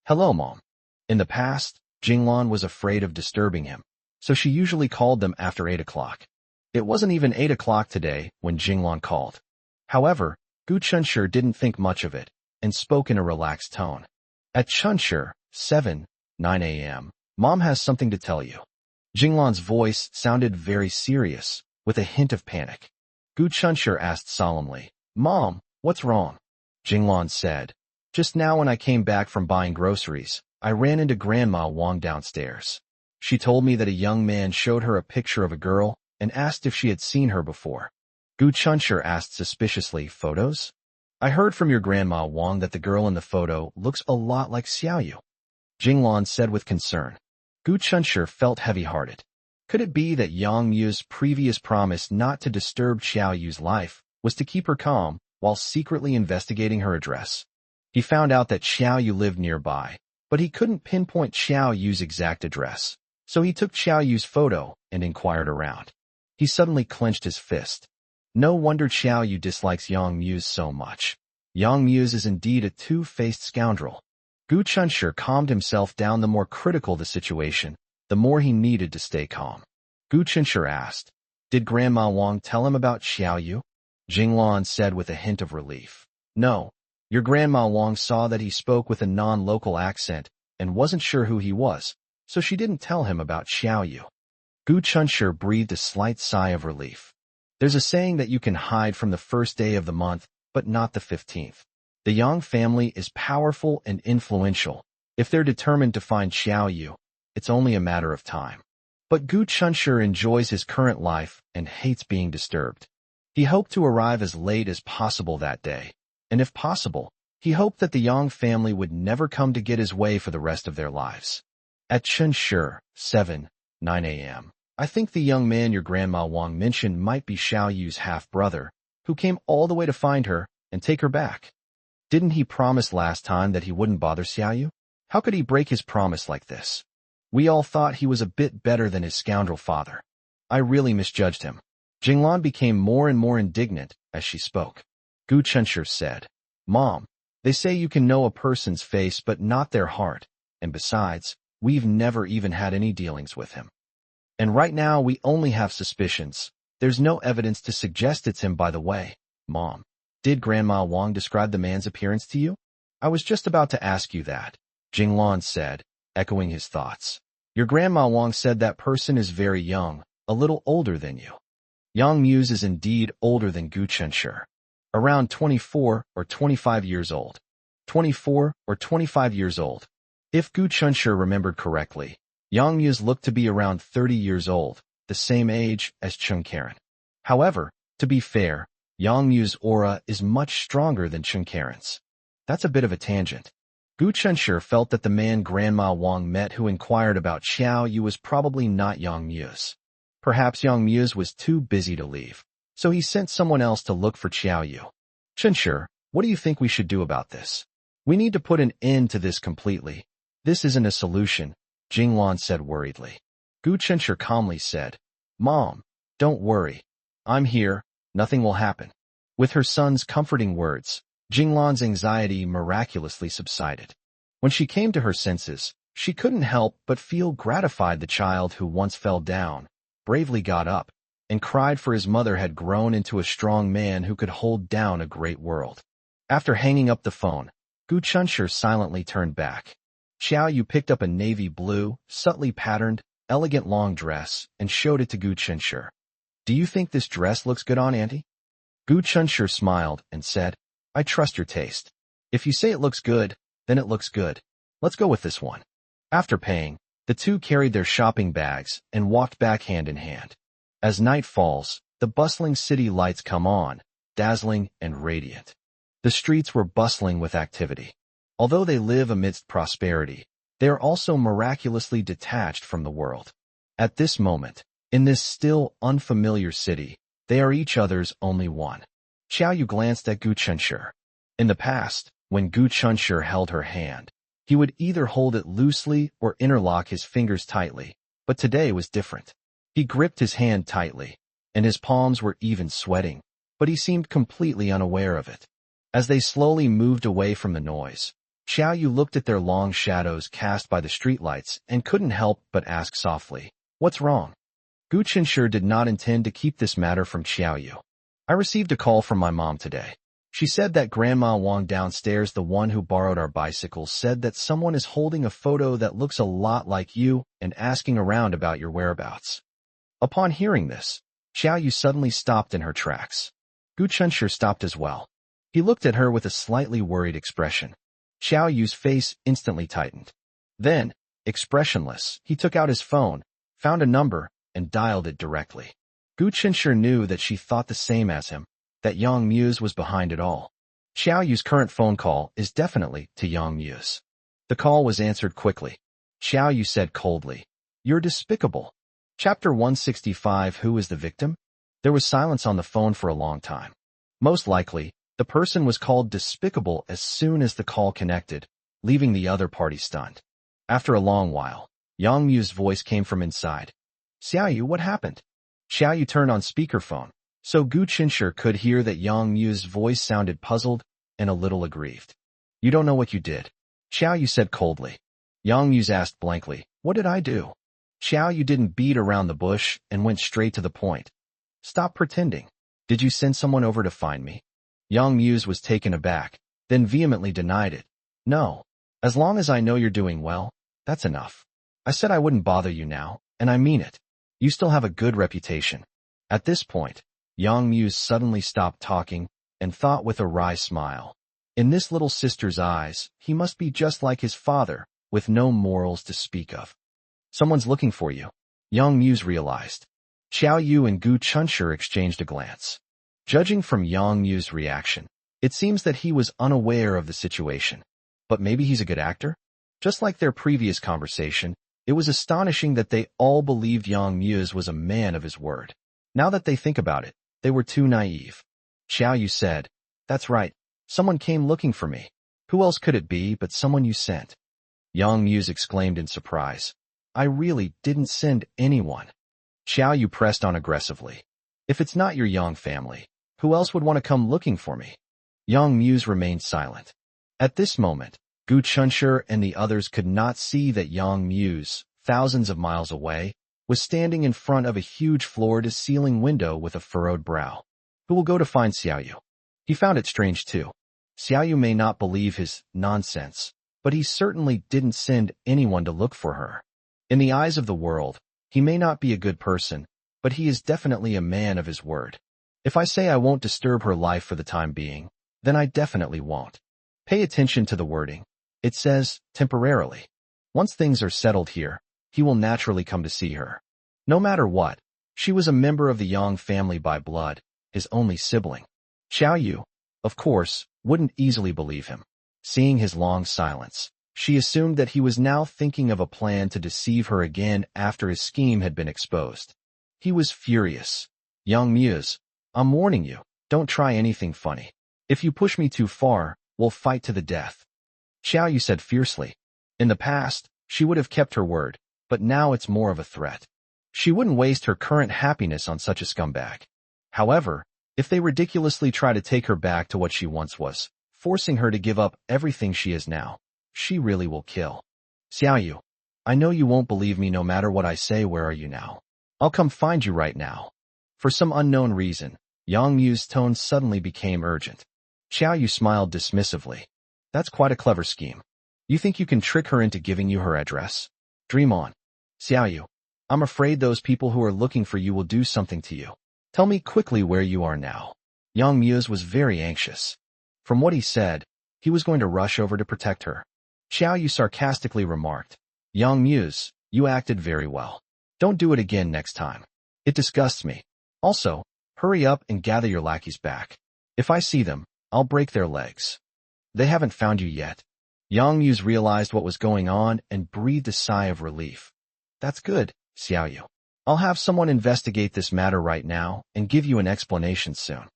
"Hello, Mom." In the past, Jinglan was afraid of disturbing him, so she usually called them after 8 o'clock. It wasn't even 8 o'clock today when Jinglan called. However, Gu Chunshur didn't think much of it and spoke in a relaxed tone. At Chunshur, 7:09 a.m., Mom has something to tell you. Jinglan's voice sounded very serious, with a hint of panic. Gu Chunshur asked solemnly, Mom, what's wrong? Jinglan said, just now when I came back from buying groceries, I ran into Grandma Wang downstairs. She told me that a young man showed her a picture of a girl and asked if she had seen her before. Gu Chunshur asked suspiciously, photos? I heard from your Grandma Wang that the girl in the photo looks a lot like Xiaoyu. Jinglan said with concern. Gu Chunshur felt heavy-hearted. Could it be that Yang Mu's previous promise not to disturb Xiaoyu's life was to keep her calm while secretly investigating her address? He found out that Xiaoyu lived nearby, but he couldn't pinpoint Xiaoyu's exact address, so he took Xiaoyu's photo and inquired around. He suddenly clenched his fist. No wonder Xiaoyu dislikes Yang Mu so much. Yang Mu is indeed a two-faced scoundrel. Gu Chunshur calmed himself down. The more critical the situation, the more he needed to stay calm. Gu Chunshur asked, did Grandma Wang tell him about Xiaoyu? Jinglan said with a hint of relief. No. Your Grandma Wang saw that he spoke with a non-local accent and wasn't sure who he was, so she didn't tell him about Xiaoyu. Gu Chunshur breathed a slight sigh of relief. There's a saying that you can hide from the first day of the month, but not the 15th. The Yang family is powerful and influential. If they're determined to find Xiaoyu, it's only a matter of time. But Gu Chunshur enjoys his current life and hates being disturbed. He hoped to arrive as late as possible that day, and if possible, he hoped that the Yang family would never come to get his way for the rest of their lives. At Chunshur, 7:09 a.m., I think the young man your Grandma Wang mentioned might be Xiaoyu's half-brother, who came all the way to find her and take her back. Didn't he promise last time that he wouldn't bother Xiaoyu? How could he break his promise like this? We all thought he was a bit better than his scoundrel father. I really misjudged him. Jinglan became more and more indignant as she spoke. Gu Chunshur said, Mom, they say you can know a person's face but not their heart, and besides, we've never even had any dealings with him. And right now we only have suspicions. There's no evidence to suggest it's him. By the way, Mom, did Grandma Wang describe the man's appearance to you? I was just about to ask you that, Jinglan said, echoing his thoughts. Your Grandma Wang said that person is very young, a little older than you. Yang Mu is indeed older than Gu Chunshur. Around 24 or 25 years old. 24 or 25 years old. If Gu Chunshur remembered correctly, Yang Mu looked to be around 30 years old, the same age as Chung Karen. However, to be fair, Yang Mu's aura is much stronger than Chung Karen's. That's a bit of a tangent. Gu Chunshur felt that the man Grandma Wang met who inquired about Xiaoyu was probably not Yang Mu's. Perhaps Yang Mu's was too busy to leave, so he sent someone else to look for Xiaoyu. Chunshur, what do you think we should do about this? We need to put an end to this completely. This isn't a solution, Jinglan said worriedly. Gu Chunshur calmly said, Mom, don't worry. I'm here, nothing will happen. With her son's comforting words, Jinglan's anxiety miraculously subsided. When she came to her senses, she couldn't help but feel gratified. The child who once fell down, bravely got up, and cried for his mother had grown into a strong man who could hold down a great world. After hanging up the phone, Gu Chunshur silently turned back. Xiaoyu picked up a navy blue, subtly patterned, elegant long dress and showed it to Gu Chunshur. Do you think this dress looks good on Auntie? Gu Chunshur smiled and said, I trust your taste. If you say it looks good, then it looks good. Let's go with this one. After paying, the two carried their shopping bags and walked back hand in hand. As night falls, the bustling city lights come on, dazzling and radiant. The streets were bustling with activity. Although they live amidst prosperity, they are also miraculously detached from the world. At this moment, in this still unfamiliar city, they are each other's only one. Xiaoyu glanced at Gu Chunshur. In the past, when Gu Chunshur held her hand, he would either hold it loosely or interlock his fingers tightly, but today was different. He gripped his hand tightly, and his palms were even sweating, but he seemed completely unaware of it. As they slowly moved away from the noise, Xiaoyu looked at their long shadows cast by the streetlights and couldn't help but ask softly, What's wrong? Gu Chunshur did not intend to keep this matter from Xiaoyu. I received a call from my mom today. She said that Grandma Wang downstairs, the one who borrowed our bicycle, said that someone is holding a photo that looks a lot like you and asking around about your whereabouts. Upon hearing this, Xiao Yu suddenly stopped in her tracks. Gu Chunshir stopped as well. He looked at her with a slightly worried expression. Xiao Yu's face instantly tightened. Then, expressionless, he took out his phone, found a number, and dialed it directly. Gu Chunshir knew that she thought the same as him, that Yang Muse was behind it all. Xiao Yu's current phone call is definitely to Yang Muse. The call was answered quickly. Xiao Yu said coldly, "You're despicable." Chapter 165. Who is the victim? There was silence on the phone for a long time. Most likely, the person was called despicable as soon as the call connected, leaving the other party stunned. After a long while, Yang Mu's voice came from inside. "Xiao Yu, what happened?" Xiao Yu turned on speakerphone, so Gu Chunshir could hear that Yang Mu's voice sounded puzzled and a little aggrieved. "You don't know what you did," Xiao Yu said coldly. Yang Muse asked blankly, "What did I do?" Xiao Yu didn't beat around the bush and went straight to the point. "Stop pretending. Did you send someone over to find me?" Yang Muse was taken aback, then vehemently denied it. "No. As long as I know you're doing well, that's enough. I said I wouldn't bother you now, and I mean it. You still have a good reputation." At this point, Yang Muse suddenly stopped talking and thought with a wry smile. In this little sister's eyes, he must be just like his father, with no morals to speak of. "Someone's looking for you," Yang Muse realized. Xiao Yu and Gu Chunshir exchanged a glance. Judging from Yang Mu's reaction, it seems that he was unaware of the situation. But maybe he's a good actor? Just like their previous conversation, it was astonishing that they all believed Yang Muse was a man of his word. Now that they think about it, they were too naive. Xiao Yu said, "That's right. Someone came looking for me. Who else could it be but someone you sent?" Yang Muse exclaimed in surprise. "I really didn't send anyone." Xiao Yu pressed on aggressively. "If it's not your Yang family, who else would want to come looking for me?" Yang Muse remained silent. At this moment, Gu Chunshir and the others could not see that Yang Muse, thousands of miles away, was standing in front of a huge floor-to-ceiling window with a furrowed brow. Who will go to find Xiao Yu? He found it strange too. Xiao Yu may not believe his nonsense, but he certainly didn't send anyone to look for her. In the eyes of the world, he may not be a good person, but he is definitely a man of his word. If I say I won't disturb her life for the time being, then I definitely won't. Pay attention to the wording. It says, temporarily. Once things are settled here, he will naturally come to see her. No matter what, she was a member of the Yang family by blood, his only sibling. Xiao Yu, of course, wouldn't easily believe him. Seeing his long silence, she assumed that he was now thinking of a plan to deceive her again after his scheme had been exposed. He was furious. "Yang Muse, I'm warning you, don't try anything funny. If you push me too far, we'll fight to the death." Xiao Yu said fiercely. In the past, she would have kept her word, but now it's more of a threat. She wouldn't waste her current happiness on such a scumbag. However, if they ridiculously try to take her back to what she once was, forcing her to give up everything she is now, she really will kill. "Xiao Yu, I know you won't believe me no matter what I say. Where are you now? I'll come find you right now." For some unknown reason, Yang Mu's tone suddenly became urgent. Xiao Yu smiled dismissively. "That's quite a clever scheme. You think you can trick her into giving you her address? Dream on. Xiao Yu, I'm afraid those people who are looking for you will do something to you. Tell me quickly where you are now." Yang Muse was very anxious. From what he said, he was going to rush over to protect her. Xiao Yu sarcastically remarked, "Yang Muse, you acted very well. Don't do it again next time. It disgusts me. Also, hurry up and gather your lackeys back. If I see them, I'll break their legs." "They haven't found you yet." Yang Muse realized what was going on and breathed a sigh of relief. "That's good, Xiao Yu. I'll have someone investigate this matter right now and give you an explanation soon.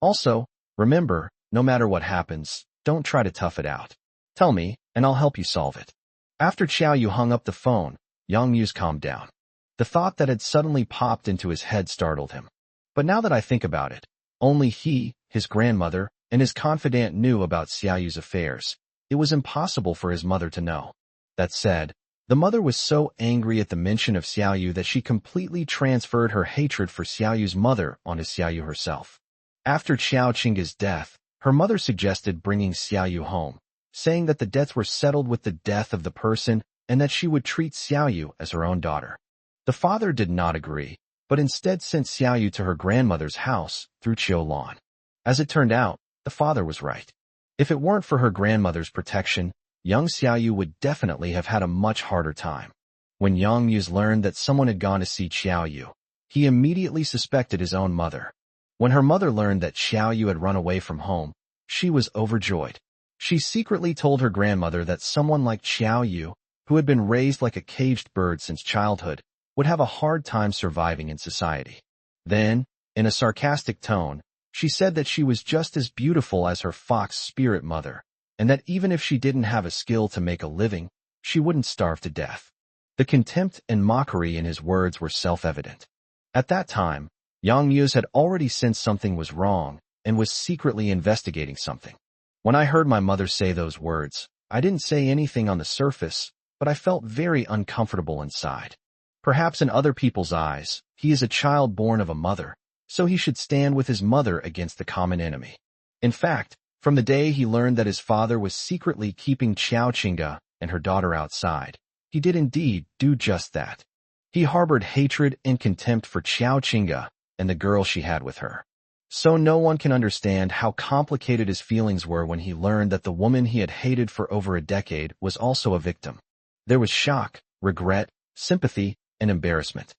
Also, remember, no matter what happens, don't try to tough it out. Tell me, and I'll help you solve it." After Xiao Yu hung up the phone, Yang Muse calmed down. The thought that had suddenly popped into his head startled him. But now that I think about it, only he, his grandmother, and his confidant knew about Xiao Yu's affairs. It was impossible for his mother to know. That said, the mother was so angry at the mention of Xiao Yu that she completely transferred her hatred for Xiao Yu's mother onto Xiao Yu herself. After Xiao Qingge's death, Her mother suggested bringing Xiaoyu home, saying that the debts were settled with the death of the person and that she would treat Xiaoyu as her own daughter. The father did not agree, but instead sent Xiaoyu to her grandmother's house through Lan. As it turned out, the father was right. If it weren't for her grandmother's protection, young Xiaoyu would definitely have had a much harder time. When Yang Muse learned that someone had gone to see Xiaoyu, he immediately suspected his own mother. When her mother learned that Xiaoyu had run away from home, she was overjoyed. She secretly told her grandmother that someone like Xiaoyu, who had been raised like a caged bird since childhood, would have a hard time surviving in society. Then, in a sarcastic tone, she said that she was just as beautiful as her fox spirit mother, and that even if she didn't have a skill to make a living, she wouldn't starve to death. The contempt and mockery in his words were self-evident. At that time, Yang Muse had already sensed something was wrong and was secretly investigating something. When I heard my mother say those words, I didn't say anything on the surface, but I felt very uncomfortable inside. Perhaps in other people's eyes, he is a child born of a mother, so he should stand with his mother against the common enemy. In fact, from the day he learned that his father was secretly keeping Qiao Qingge and her daughter outside, he did indeed do just that. He harbored hatred and contempt for Qiao Qingge and the girl she had with her. So no one can understand how complicated his feelings were when he learned that the woman he had hated for over a decade was also a victim. There was shock, regret, sympathy, and embarrassment.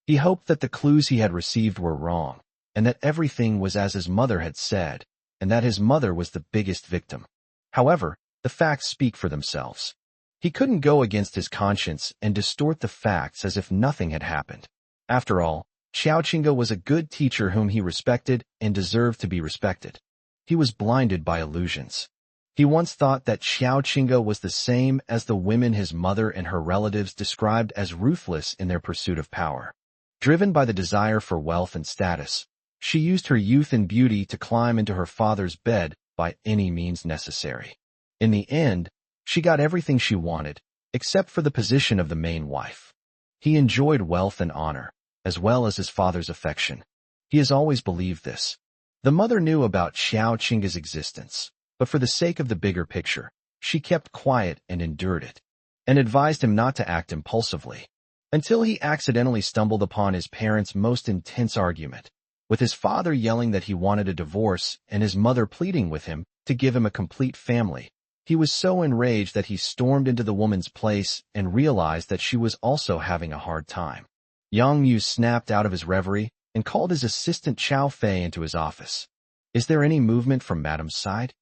He hoped that the clues he had received were wrong, and that everything was as his mother had said, and that his mother was the biggest victim. However, the facts speak for themselves. He couldn't go against his conscience and distort the facts as if nothing had happened. After all, Qiao Qingge was a good teacher whom he respected and deserved to be respected. He was blinded by illusions. He once thought that Qiao Qingge was the same as the women his mother and her relatives described as ruthless in their pursuit of power. Driven by the desire for wealth and status, she used her youth and beauty to climb into her father's bed by any means necessary. In the end, she got everything she wanted, except for the position of the main wife. He enjoyed wealth and honor, as well as his father's affection. He has always believed this. The mother knew about Qiao Qingge's existence, but for the sake of the bigger picture, she kept quiet and endured it, and advised him not to act impulsively, until he accidentally stumbled upon his parents' most intense argument, with his father yelling that he wanted a divorce and his mother pleading with him to give him a complete family. He was so enraged that he stormed into the woman's place and realized that she was also having a hard time. Yang Muse snapped out of his reverie and called his assistant Chao Fei into his office. "Is there any movement from Madame's side?"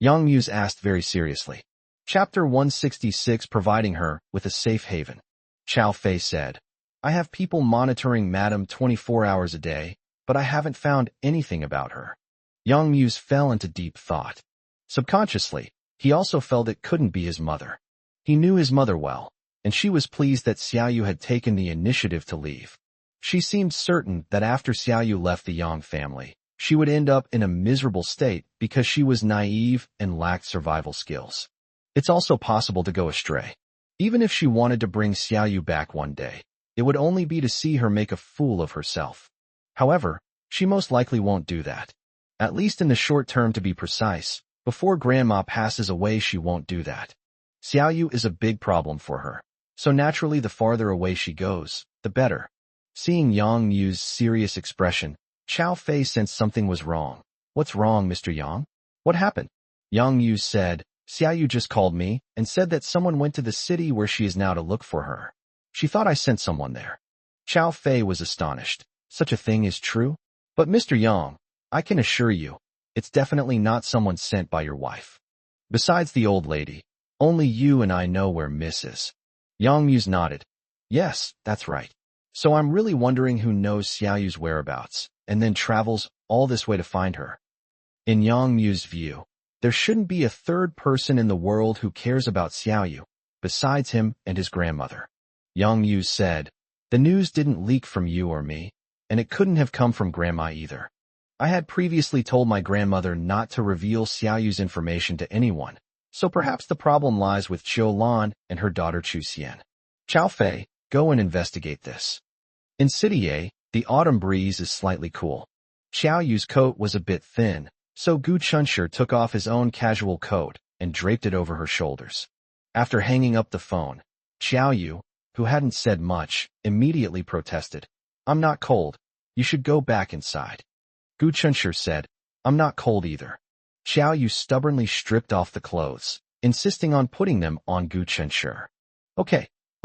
Yang Muse asked very seriously. Chapter 166, providing her with a safe haven. Chao Fei said, "I have people monitoring Madame 24 hours a day, but I haven't found anything about her." Yang Muse fell into deep thought. Subconsciously, he also felt it couldn't be his mother. He knew his mother well, and she was pleased that Xiaoyu had taken the initiative to leave. She seemed certain that after Xiaoyu left the Yang family, she would end up in a miserable state because she was naive and lacked survival skills. It's also possible to go astray. Even if she wanted to bring Xiaoyu back one day, it would only be to see her make a fool of herself. However, she most likely won't do that. At least in the short term, to be precise. Before Grandma passes away, she won't do that. Xiaoyu is a big problem for her, so naturally the farther away she goes, the better. Seeing Yang Muse's serious expression, Chao Fei sensed something was wrong. "What's wrong, Mr. Yang? What happened?" Yang Muse said, "Xiaoyu just called me and said that someone went to the city where she is now to look for her. She thought I sent someone there." Chao Fei was astonished. "Such a thing is true? But Mr. Yang, I can assure you, it's definitely not someone sent by your wife. Besides the old lady, only you and I know where Miss is." Yang Muse nodded. "Yes, that's right. So I'm really wondering who knows Xiaoyu's whereabouts, and then travels all this way to find her." In Yang Muse's view, there shouldn't be a third person in the world who cares about Xiaoyu, besides him and his grandmother. Yang Muse said, "The news didn't leak from you or me, and it couldn't have come from Grandma either. I had previously told my grandmother not to reveal Xiaoyu's information to anyone, so perhaps the problem lies with Lan and her daughter Chu Xian. Chao Fei, go and investigate this." In City A, the autumn breeze is slightly cool. Xiaoyu's coat was a bit thin, So Gu Chunshur took off his own casual coat and draped it over her shoulders. After hanging up the phone, Xiao Yu, who hadn't said much, immediately protested. I'm not cold. You should go back inside. Gu Chunshur said, I'm not cold either. Xiao Yu stubbornly stripped off the clothes, insisting on putting them on Gu Chunshur.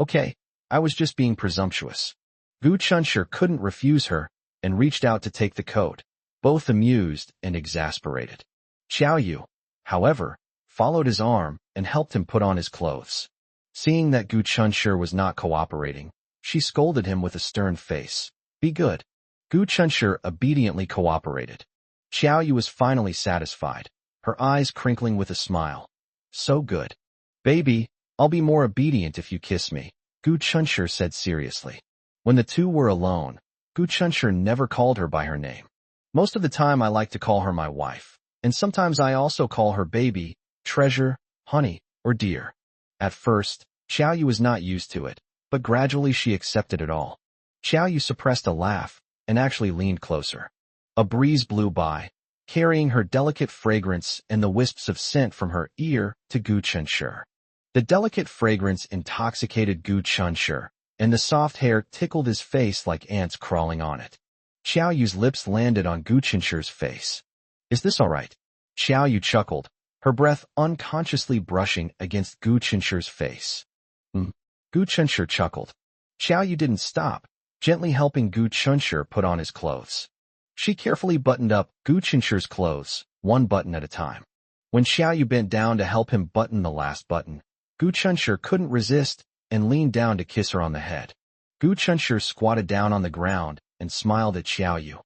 Okay, I was just being presumptuous. Gu Chunshur couldn't refuse her and reached out to take the coat, both amused and exasperated. Xiao Yu, however, followed his arm and helped him put on his clothes. Seeing that Gu Chunshur was not cooperating, she scolded him with a stern face. Be good. Gu Chunshur obediently cooperated. Xiao Yu was finally satisfied, her eyes crinkling with a smile. So good. Baby, I'll be more obedient if you kiss me, Gu Chunshur said seriously. When the two were alone, Gu Chunshur never called her by her name. Most of the time I like to call her my wife, and sometimes I also call her baby, treasure, honey, or dear. At first, Xiao Yu was not used to it, but gradually she accepted it all. Xiao Yu suppressed a laugh and actually leaned closer. A breeze blew by, carrying her delicate fragrance and the wisps of scent from her ear to Gu Chunshur. The delicate fragrance intoxicated Gu Chunshur, and the soft hair tickled his face like ants crawling on it. Xiao Yu's lips landed on Gu Chunshur's face. Is this all right? Xiao Yu chuckled, her breath unconsciously brushing against Gu Chunshur's face. Gu Chunshur chuckled. Xiao Yu didn't stop, gently helping Gu Chunshur put on his clothes. She carefully buttoned up Gu Chunshur's clothes, one button at a time. When Xiao Yu bent down to help him button the last button, Gu Chunshur couldn't resist and leaned down to kiss her on the head. Gu Chunshur squatted down on the ground and smiled at Xiao Yu.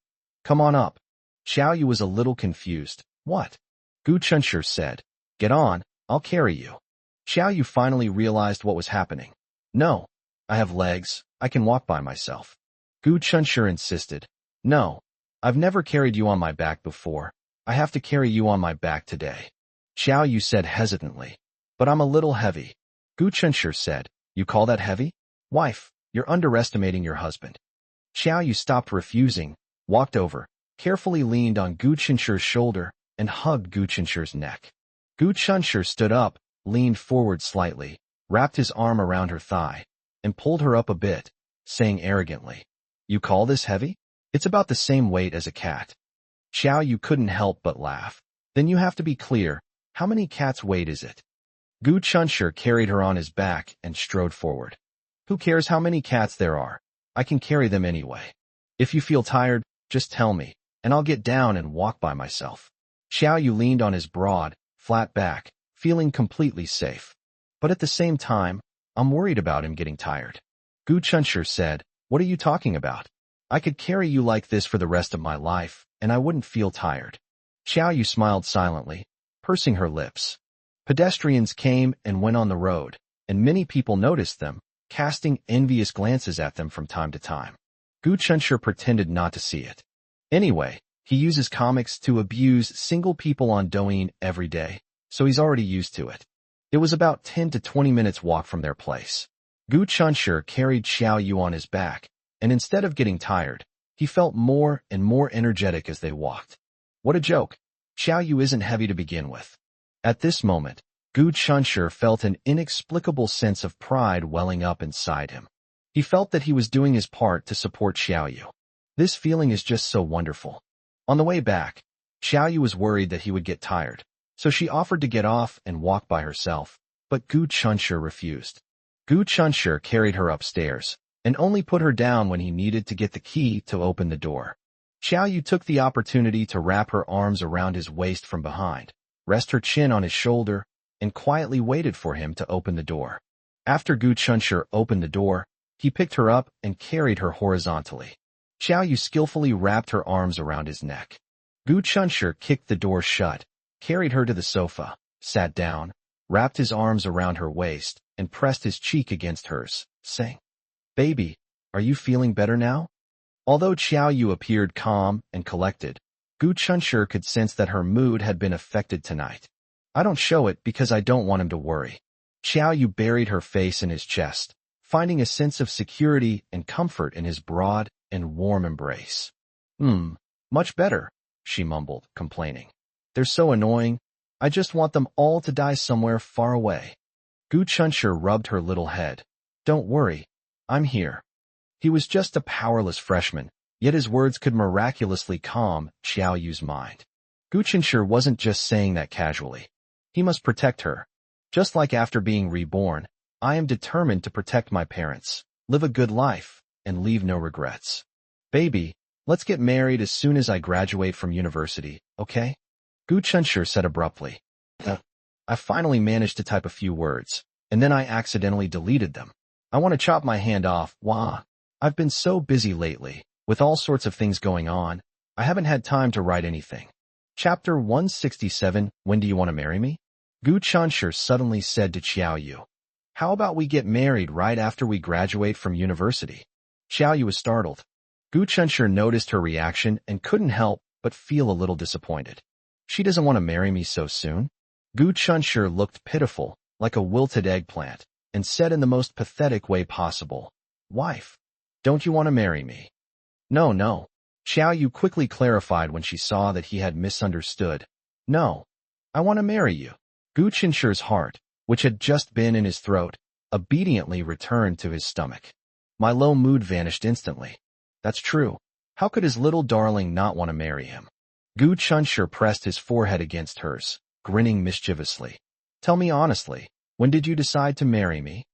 Come on up. Xiao Yu was a little confused. What? Gu Chunshur said. Get on, I'll carry you. Xiao Yu finally realized what was happening. No, I have legs, I can walk by myself. Gu Chunshur insisted. No, I've never carried you on my back before. I have to carry you on my back today. Xiao Yu said hesitantly. But I'm a little heavy. Gu Chunshur said. You call that heavy? Wife, you're underestimating your husband. Xiao Yu stopped refusing, walked over, carefully leaned on Gu Chunshur's shoulder, and hugged Gu Chunshur's neck. Gu Chunshur stood up, leaned forward slightly, wrapped his arm around her thigh, and pulled her up a bit, saying arrogantly, You call this heavy? It's about the same weight as a cat. Xiao Yu couldn't help but laugh. Then you have to be clear, how many cats' weight is it? Gu Chunshur carried her on his back and strode forward. Who cares how many cats there are? I can carry them anyway. If you feel tired, just tell me, and I'll get down and walk by myself. Xiao Yu leaned on his broad, flat back, feeling completely safe. But at the same time, I'm worried about him getting tired. Gu Chunshur said, What are you talking about? I could carry you like this for the rest of my life, and I wouldn't feel tired. Xiao Yu smiled silently, pursing her lips. Pedestrians came and went on the road, and many people noticed them, casting envious glances at them from time to time. Gu Chunshur pretended not to see it. Anyway, he uses comics to abuse single people on Douyin every day, so he's already used to it. It was about 10 to 20 minutes walk from their place. Gu Chunshur carried Xiao Yu on his back, and instead of getting tired, he felt more and more energetic as they walked. What a joke. Xiao Yu isn't heavy to begin with. At this moment, Gu Chunshur felt an inexplicable sense of pride welling up inside him. He felt that he was doing his part to support Xiao Yu. This feeling is just so wonderful. On the way back, Xiao Yu was worried that he would get tired, so she offered to get off and walk by herself, but Gu Chunshur refused. Gu Chunshur carried her upstairs, and only put her down when he needed to get the key to open the door. Xiao Yu took the opportunity to wrap her arms around his waist from behind, rest her chin on his shoulder, and quietly waited for him to open the door. After Gu Chunshur opened the door, he picked her up and carried her horizontally. Xiao Yu skillfully wrapped her arms around his neck. Gu Chunshur kicked the door shut, carried her to the sofa, sat down, wrapped his arms around her waist, and pressed his cheek against hers, saying, Baby, are you feeling better now? Although Xiao Yu appeared calm and collected, Gu Chunshur could sense that her mood had been affected tonight. I don't show it because I don't want him to worry. Xiao Yu buried her face in his chest, finding a sense of security and comfort in his broad and warm embrace. Much better, she mumbled, complaining. They're so annoying. I just want them all to die somewhere far away. Gu Chunshur rubbed her little head. Don't worry. I'm here. He was just a powerless freshman, yet his words could miraculously calm Xiao Yu's mind. Gu Chunshur wasn't just saying that casually. He must protect her. Just like after being reborn, I am determined to protect my parents, live a good life, and leave no regrets. Baby, let's get married as soon as I graduate from university, okay? Gu Chunshur said abruptly. I finally managed to type a few words, and then I accidentally deleted them. I want to chop my hand off. Wah. I've been so busy lately, with all sorts of things going on, I haven't had time to write anything. Chapter 167, When do you want to marry me? Gu Chunshur suddenly said to Xiao Yu. How about we get married right after we graduate from university? Xiao Yu was startled. Gu Chunshur noticed her reaction and couldn't help but feel a little disappointed. She doesn't want to marry me so soon? Gu Chunshur looked pitiful, like a wilted eggplant, and said in the most pathetic way possible, Wife, don't you want to marry me? No. Xiao Yu quickly clarified when she saw that he had misunderstood. No, I want to marry you. Gu Chunshur's heart, which had just been in his throat, obediently returned to his stomach. My low mood vanished instantly. That's true. How could his little darling not want to marry him? Gu Chunshur pressed his forehead against hers, grinning mischievously. Tell me honestly, when did you decide to marry me?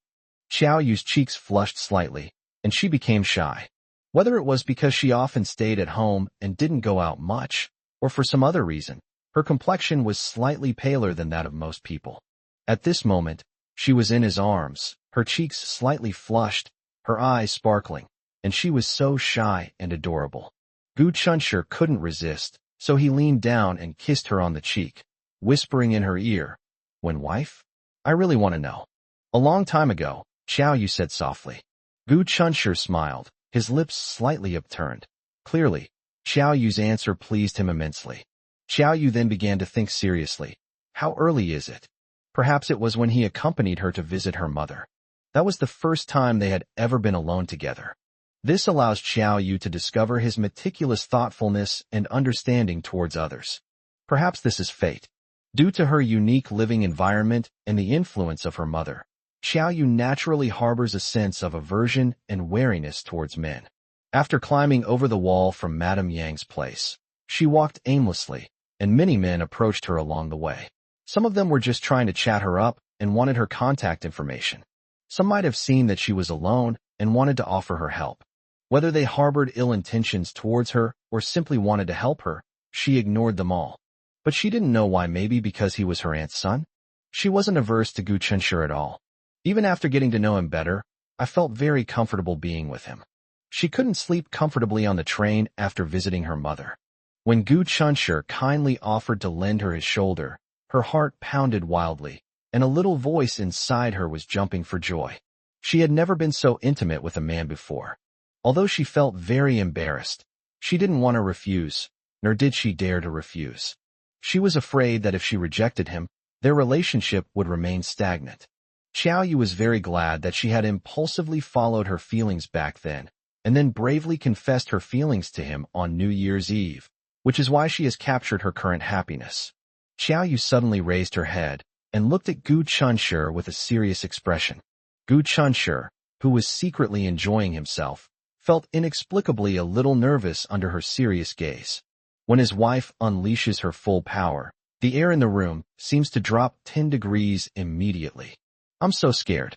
Xiao Yu's cheeks flushed slightly, and she became shy. Whether it was because she often stayed at home and didn't go out much, or for some other reason, her complexion was slightly paler than that of most people. At this moment, she was in his arms, her cheeks slightly flushed, her eyes sparkling, and she was so shy and adorable. Gu Chunshur couldn't resist, so he leaned down and kissed her on the cheek, whispering in her ear, When wife? I really want to know. A long time ago, Xiao Yu said softly. Gu Chunshur smiled, his lips slightly upturned. Clearly, Xiao Yu's answer pleased him immensely. Xiao Yu then began to think seriously. How early is it? Perhaps it was when he accompanied her to visit her mother. That was the first time they had ever been alone together. This allows Xiao Yu to discover his meticulous thoughtfulness and understanding towards others. Perhaps this is fate. Due to her unique living environment and the influence of her mother, Xiao Yu naturally harbors a sense of aversion and wariness towards men. After climbing over the wall from Madame Yang's place, she walked aimlessly, and many men approached her along the way. Some of them were just trying to chat her up and wanted her contact information. Some might have seen that she was alone and wanted to offer her help. Whether they harbored ill intentions towards her or simply wanted to help her, she ignored them all. But she didn't know why. Maybe because he was her aunt's son? She wasn't averse to Gu Chunshur at all. Even after getting to know him better, I felt very comfortable being with him. She couldn't sleep comfortably on the train after visiting her mother. When Gu Chunshur kindly offered to lend her his shoulder, her heart pounded wildly, and a little voice inside her was jumping for joy. She had never been so intimate with a man before. Although she felt very embarrassed, she didn't want to refuse, nor did she dare to refuse. She was afraid that if she rejected him, their relationship would remain stagnant. Xiao Yu was very glad that she had impulsively followed her feelings back then, and then bravely confessed her feelings to him on New Year's Eve, which is why she has captured her current happiness. Xiao Yu suddenly raised her head and looked at Gu Chunshur with a serious expression. Gu Chunshur, who was secretly enjoying himself, felt inexplicably a little nervous under her serious gaze. When his wife unleashes her full power, the air in the room seems to drop 10 degrees immediately. I'm so scared.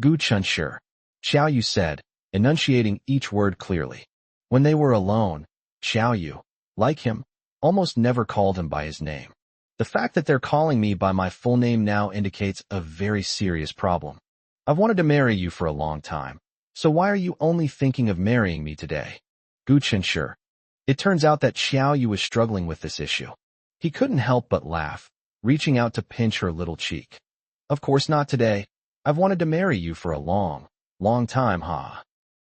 Gu Chunshur, Xiao Yu said, enunciating each word clearly. When they were alone, Xiao Yu, like him, almost never called him by his name. The fact that they're calling me by my full name now indicates a very serious problem. I've wanted to marry you for a long time. So why are you only thinking of marrying me today? Gu Chunshur. It turns out that Xiao Yu was struggling with this issue. He couldn't help but laugh, reaching out to pinch her little cheek. Of course not today. I've wanted to marry you for a long time, huh?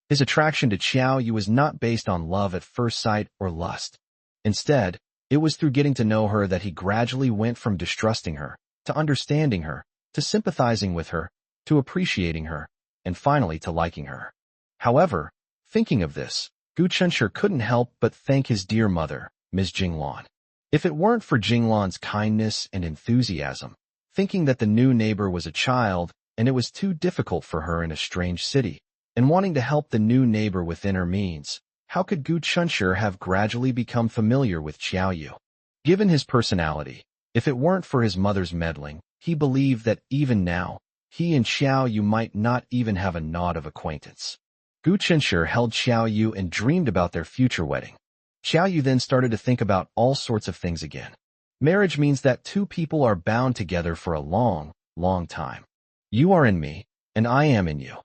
His attraction to Xiao Yu was not based on love at first sight or lust. Instead, it was through getting to know her that he gradually went from distrusting her, to understanding her, to sympathizing with her, to appreciating her, and finally to liking her. However, thinking of this, Gu Chunshur couldn't help but thank his dear mother, Ms. Jingluan. If it weren't for Jinglan's kindness and enthusiasm, thinking that the new neighbor was a child and it was too difficult for her in a strange city, and wanting to help the new neighbor within her means, how could Gu Chunshir have gradually become familiar with Xiaoyu? Given his personality, if it weren't for his mother's meddling, he believed that even now, he and Xiaoyu might not even have a nod of acquaintance. Gu Chunshir held Xiaoyu and dreamed about their future wedding. Xiaoyu then started to think about all sorts of things again. Marriage means that two people are bound together for a long, long time. You are in me, and I am in you.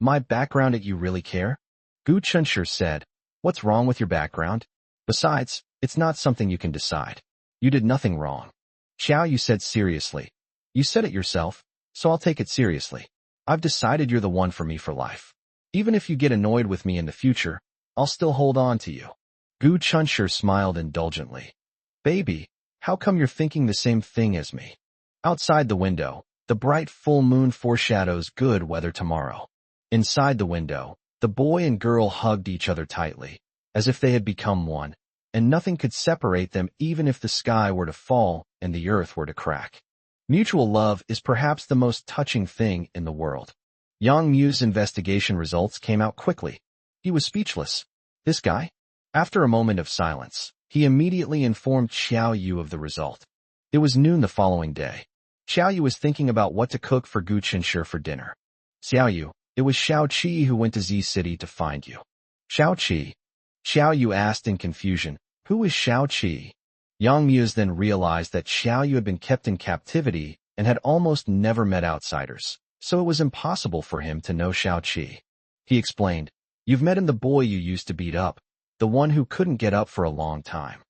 My background, you really care? Gu Chunshir said, what's wrong with your background? Besides, it's not something you can decide. You did nothing wrong. Xiaoyu said seriously. You said it yourself, so I'll take it seriously. I've decided you're the one for me for life. Even if you get annoyed with me in the future, I'll still hold on to you. Gu Chunshir smiled indulgently. Baby, how come you're thinking the same thing as me? Outside the window, the bright full moon foreshadows good weather tomorrow. Inside the window, the boy and girl hugged each other tightly, as if they had become one, and nothing could separate them even if the sky were to fall and the earth were to crack. Mutual love is perhaps the most touching thing in the world. Yang Mu's investigation results came out quickly. He was speechless. This guy? After a moment of silence, he immediately informed Xiaoyu of the result. It was noon the following day. Xiaoyu was thinking about what to cook for Gu Chunshir for dinner. Xiaoyu, it was Xiaoqi who went to Z City to find you. Xiaoqi? Xiaoyu asked in confusion. Who is Xiaoqi? Yang Muse then realized that Xiaoyu had been kept in captivity and had almost never met outsiders, so it was impossible for him to know Xiaoqi. He explained, you've met him, the boy you used to beat up, the one who couldn't get up for a long time.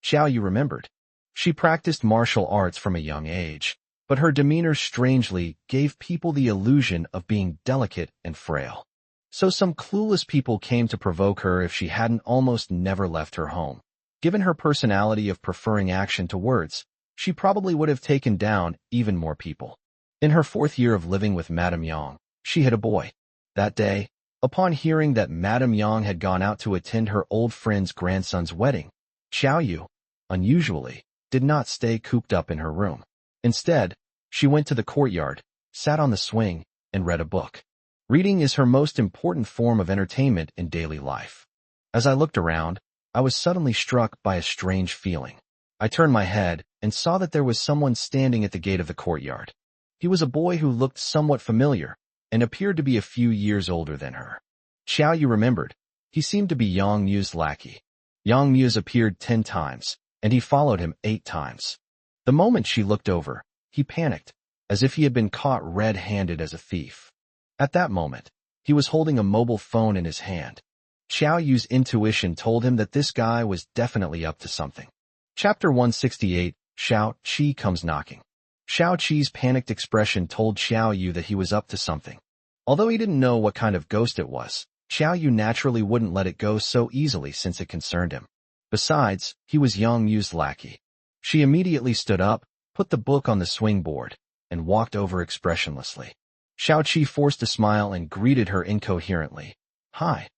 Xiaoyu remembered. She practiced martial arts from a young age, but her demeanor strangely gave people the illusion of being delicate and frail. So some clueless people came to provoke her if she hadn't almost never left her home. Given her personality of preferring action to words, she probably would have taken down even more people. In her 4th year of living with Madame Yang, she had a boy. That day, upon hearing that Madame Yang had gone out to attend her old friend's grandson's wedding, Xiaoyu, unusually, did not stay cooped up in her room. Instead, she went to the courtyard, sat on the swing, and read a book. Reading is her most important form of entertainment in daily life. As I looked around, I was suddenly struck by a strange feeling. I turned my head and saw that there was someone standing at the gate of the courtyard. He was a boy who looked somewhat familiar and appeared to be a few years older than her. Xiaoyu remembered. He seemed to be Yang Mu's lackey. Yang Muse appeared 10 times, and he followed him 8 times. The moment she looked over, he panicked, as if he had been caught red-handed as a thief. At that moment, he was holding a mobile phone in his hand. Xiaoyu's intuition told him that this guy was definitely up to something. Chapter 168, Xiaoqi comes knocking. Xiaoqi's panicked expression told Xiaoyu that he was up to something. Although he didn't know what kind of ghost it was, Xiaoyu naturally wouldn't let it go so easily since it concerned him. Besides, he was Yang Mu's lackey. She immediately stood up, put the book on the swing board, and walked over expressionlessly. Xiaoqi forced a smile and greeted her incoherently. Hi.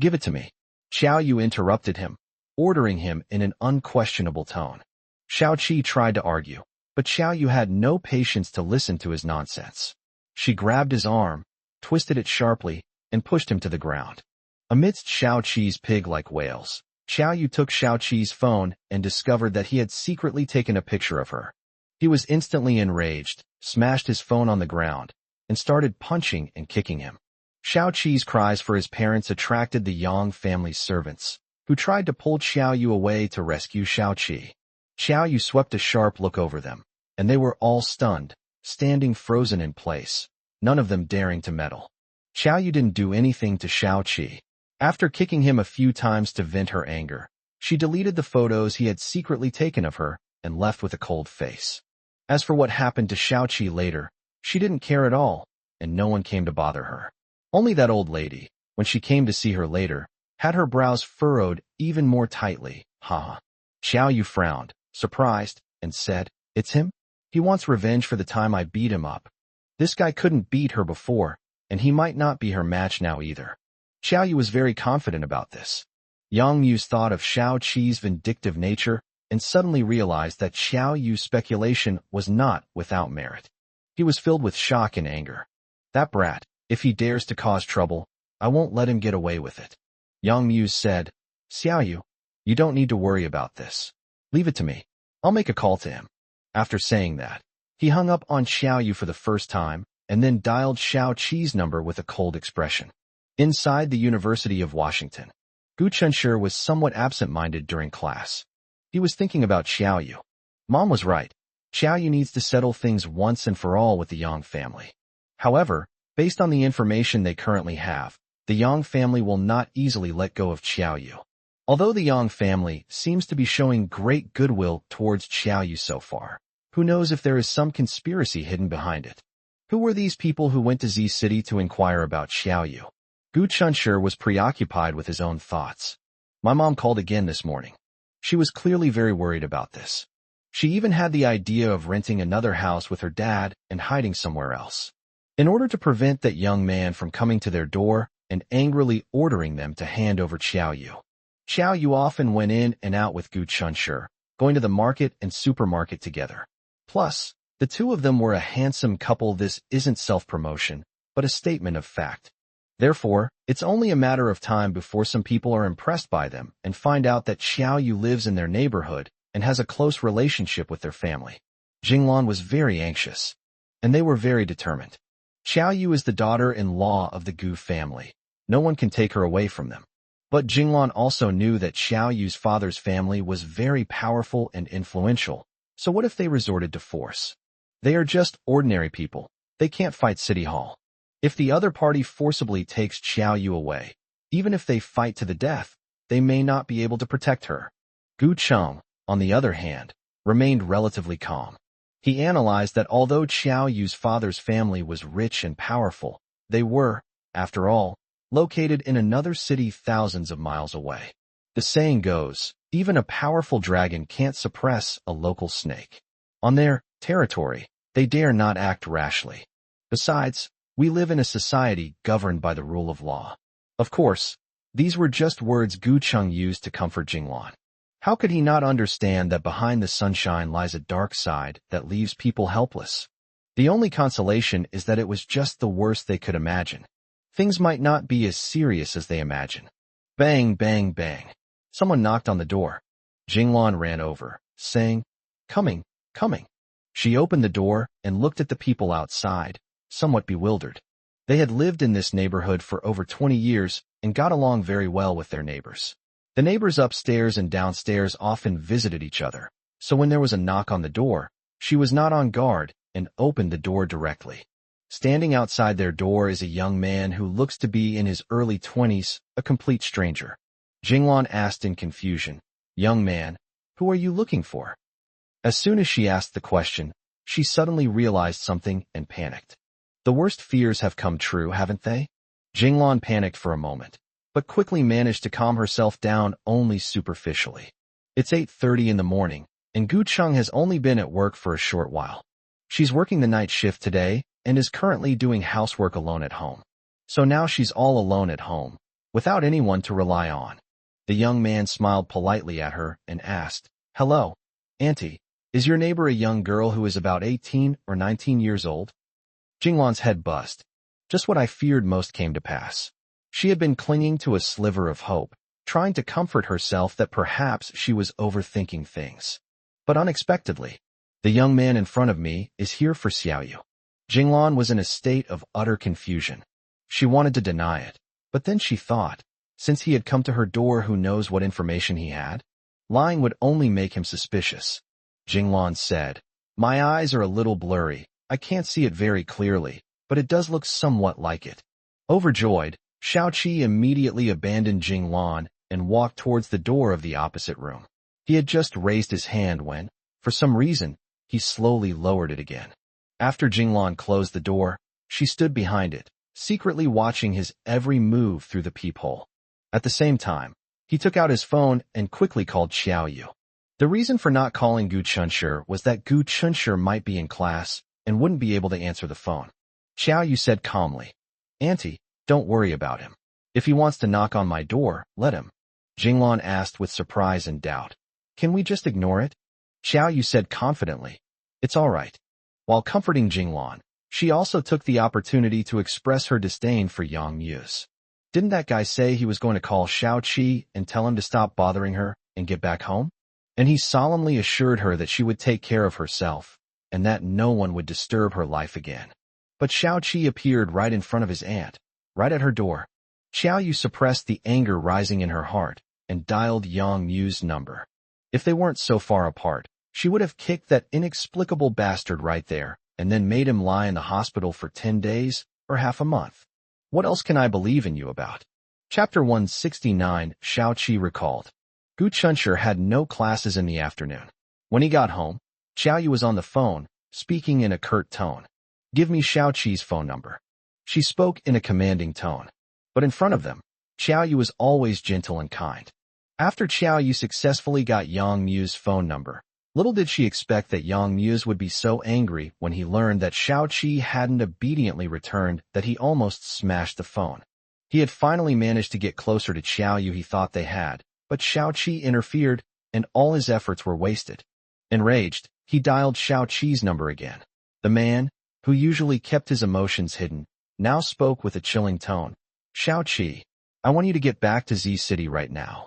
Give it to me. Xiaoyu interrupted him, ordering him in an unquestionable tone. Xiaoqi tried to argue, but Xiaoyu had no patience to listen to his nonsense. She grabbed his arm, twisted it sharply, and pushed him to the ground. Amidst Xiaoqi's pig-like wails, Xiaoyu took Xiaoqi's phone and discovered that he had secretly taken a picture of her. He was instantly enraged, smashed his phone on the ground, and started punching and kicking him. Xiaoqi's cries for his parents attracted the Yang family's servants, who tried to pull Xiaoyu away to rescue Xiaoqi. Xiaoyu swept a sharp look over them, and they were all stunned, standing frozen in place, none of them daring to meddle. Xiaoyu didn't do anything to Xiaoqi. After kicking him a few times to vent her anger, she deleted the photos he had secretly taken of her and left with a cold face. As for what happened to Xiaoqi later, she didn't care at all, and no one came to bother her. Only that old lady, when she came to see her later, had her brows furrowed even more tightly. Ha! Xiaoyu frowned, surprised, and said, It's him? He wants revenge for the time I beat him up. This guy couldn't beat her before, and he might not be her match now either. Xiaoyu was very confident about this. Yang Mu's thought of Xiaoqi's vindictive nature and suddenly realized that Xiao Yu's speculation was not without merit. He was filled with shock and anger. That brat, if he dares to cause trouble, I won't let him get away with it. Yang Muse said, Xiao Yu, you don't need to worry about this. Leave it to me. I'll make a call to him. After saying that, he hung up on Xiao Yu for the first time, and then dialed Xiao Qi's number with a cold expression. Inside the University of Washington, Gu Chunshi was somewhat absent-minded during class. He was thinking about Xiao Yu. Mom was right. Xiao Yu needs to settle things once and for all with the Yang family. However, based on the information they currently have, the Yang family will not easily let go of Xiao Yu. Although the Yang family seems to be showing great goodwill towards Xiao Yu so far, who knows if there is some conspiracy hidden behind it? Who were these people who went to Z City to inquire about Xiao Yu? Gu Chunshi was preoccupied with his own thoughts. My mom called again this morning. She was clearly very worried about this. She even had the idea of renting another house with her dad and hiding somewhere else. In order to prevent that young man from coming to their door and angrily ordering them to hand over Xiao Yu. Xiao Yu often went in and out with Gu Chunshi, going to the market and supermarket together. Plus, the two of them were a handsome couple. This isn't self-promotion, but a statement of fact. Therefore, it's only a matter of time before some people are impressed by them and find out that Xiao Yu lives in their neighborhood and has a close relationship with their family. Jinglan was very anxious, and they were very determined. Xiao Yu is the daughter-in-law of the Gu family. No one can take her away from them. But Jinglan also knew that Xiao Yu's father's family was very powerful and influential, so what if they resorted to force? They are just ordinary people. They can't fight City Hall. If the other party forcibly takes Xiao Yu away, even if they fight to the death, they may not be able to protect her. Gu Cheng, on the other hand, remained relatively calm. He analyzed that although Xiao Yu's father's family was rich and powerful, they were, after all, located in another city thousands of miles away. The saying goes, even a powerful dragon can't suppress a local snake. On their territory, they dare not act rashly. Besides, we live in a society governed by the rule of law. Of course, these were just words Gu Cheng used to comfort Jinglan. How could he not understand that behind the sunshine lies a dark side that leaves people helpless? The only consolation is that it was just the worst they could imagine. Things might not be as serious as they imagine. Bang, bang, bang. Someone knocked on the door. Jinglan ran over, saying, Coming, coming. She opened the door and looked at the people outside, somewhat bewildered. They had lived in this neighborhood for over 20 years and got along very well with their neighbors. The neighbors upstairs and downstairs often visited each other, so when there was a knock on the door, she was not on guard and opened the door directly. Standing outside their door is a young man who looks to be in his early 20s, a complete stranger. Jinglan asked in confusion, Young man, who are you looking for? As soon as she asked the question, she suddenly realized something and panicked. The worst fears have come true, haven't they? Jinglan panicked for a moment, but quickly managed to calm herself down only superficially. It's 8:30 in the morning, and Gu Cheng has only been at work for a short while. She's working the night shift today and is currently doing housework alone at home. So now she's all alone at home, without anyone to rely on. The young man smiled politely at her and asked, Hello, Auntie, is your neighbor a young girl who is about 18 or 19 years old? Jinglan's head buzzed. Just what I feared most came to pass. She had been clinging to a sliver of hope, trying to comfort herself that perhaps she was overthinking things. But unexpectedly, the young man in front of me is here for Xiao Yu. Jinglan was in a state of utter confusion. She wanted to deny it, but then she thought, since he had come to her door, who knows what information he had? Lying would only make him suspicious. Jinglan said, My eyes are a little blurry. I can't see it very clearly, but it does look somewhat like it. Overjoyed, Xiao Qi immediately abandoned Jinglan and walked towards the door of the opposite room. He had just raised his hand when, for some reason, he slowly lowered it again. After Jinglan closed the door, she stood behind it, secretly watching his every move through the peephole. At the same time, he took out his phone and quickly called Xiao Yu. The reason for not calling Gu Chunshi was that Gu Chunshi might be in class and wouldn't be able to answer the phone. Xiao Yu said calmly, Auntie, don't worry about him. If he wants to knock on my door, let him. Jinglan asked with surprise and doubt. Can we just ignore it? Xiao Yu said confidently. It's all right. While comforting Jinglan, she also took the opportunity to express her disdain for Yang Mu's. Didn't that guy say he was going to call Xiao Qi and tell him to stop bothering her and get back home? And he solemnly assured her that she would take care of herself and that no one would disturb her life again. But Xiao Qi appeared right in front of his aunt, right at her door. Xiao Yu suppressed the anger rising in her heart and dialed Yang Mu's number. If they weren't so far apart, she would have kicked that inexplicable bastard right there and then made him lie in the hospital for 10 days or half a month. What else can I believe in you about? Chapter 169, Xiao Qi recalled. Gu Chunshur had no classes in the afternoon. When he got home, Xiao Yu was on the phone, speaking in a curt tone. Give me Xiao Qi's phone number. She spoke in a commanding tone. But in front of them, Xiao Yu was always gentle and kind. After Xiao Yu successfully got Yang Mu's phone number, little did she expect that Yang Mu would be so angry when he learned that Xiao Qi hadn't obediently returned that he almost smashed the phone. He had finally managed to get closer to Xiao Yu he thought they had, but Xiao Qi interfered, and all his efforts were wasted. Enraged, he dialed Xiao Qi's number again. The man, who usually kept his emotions hidden, now spoke with a chilling tone. Xiao Qi, I want you to get back to Z City right now.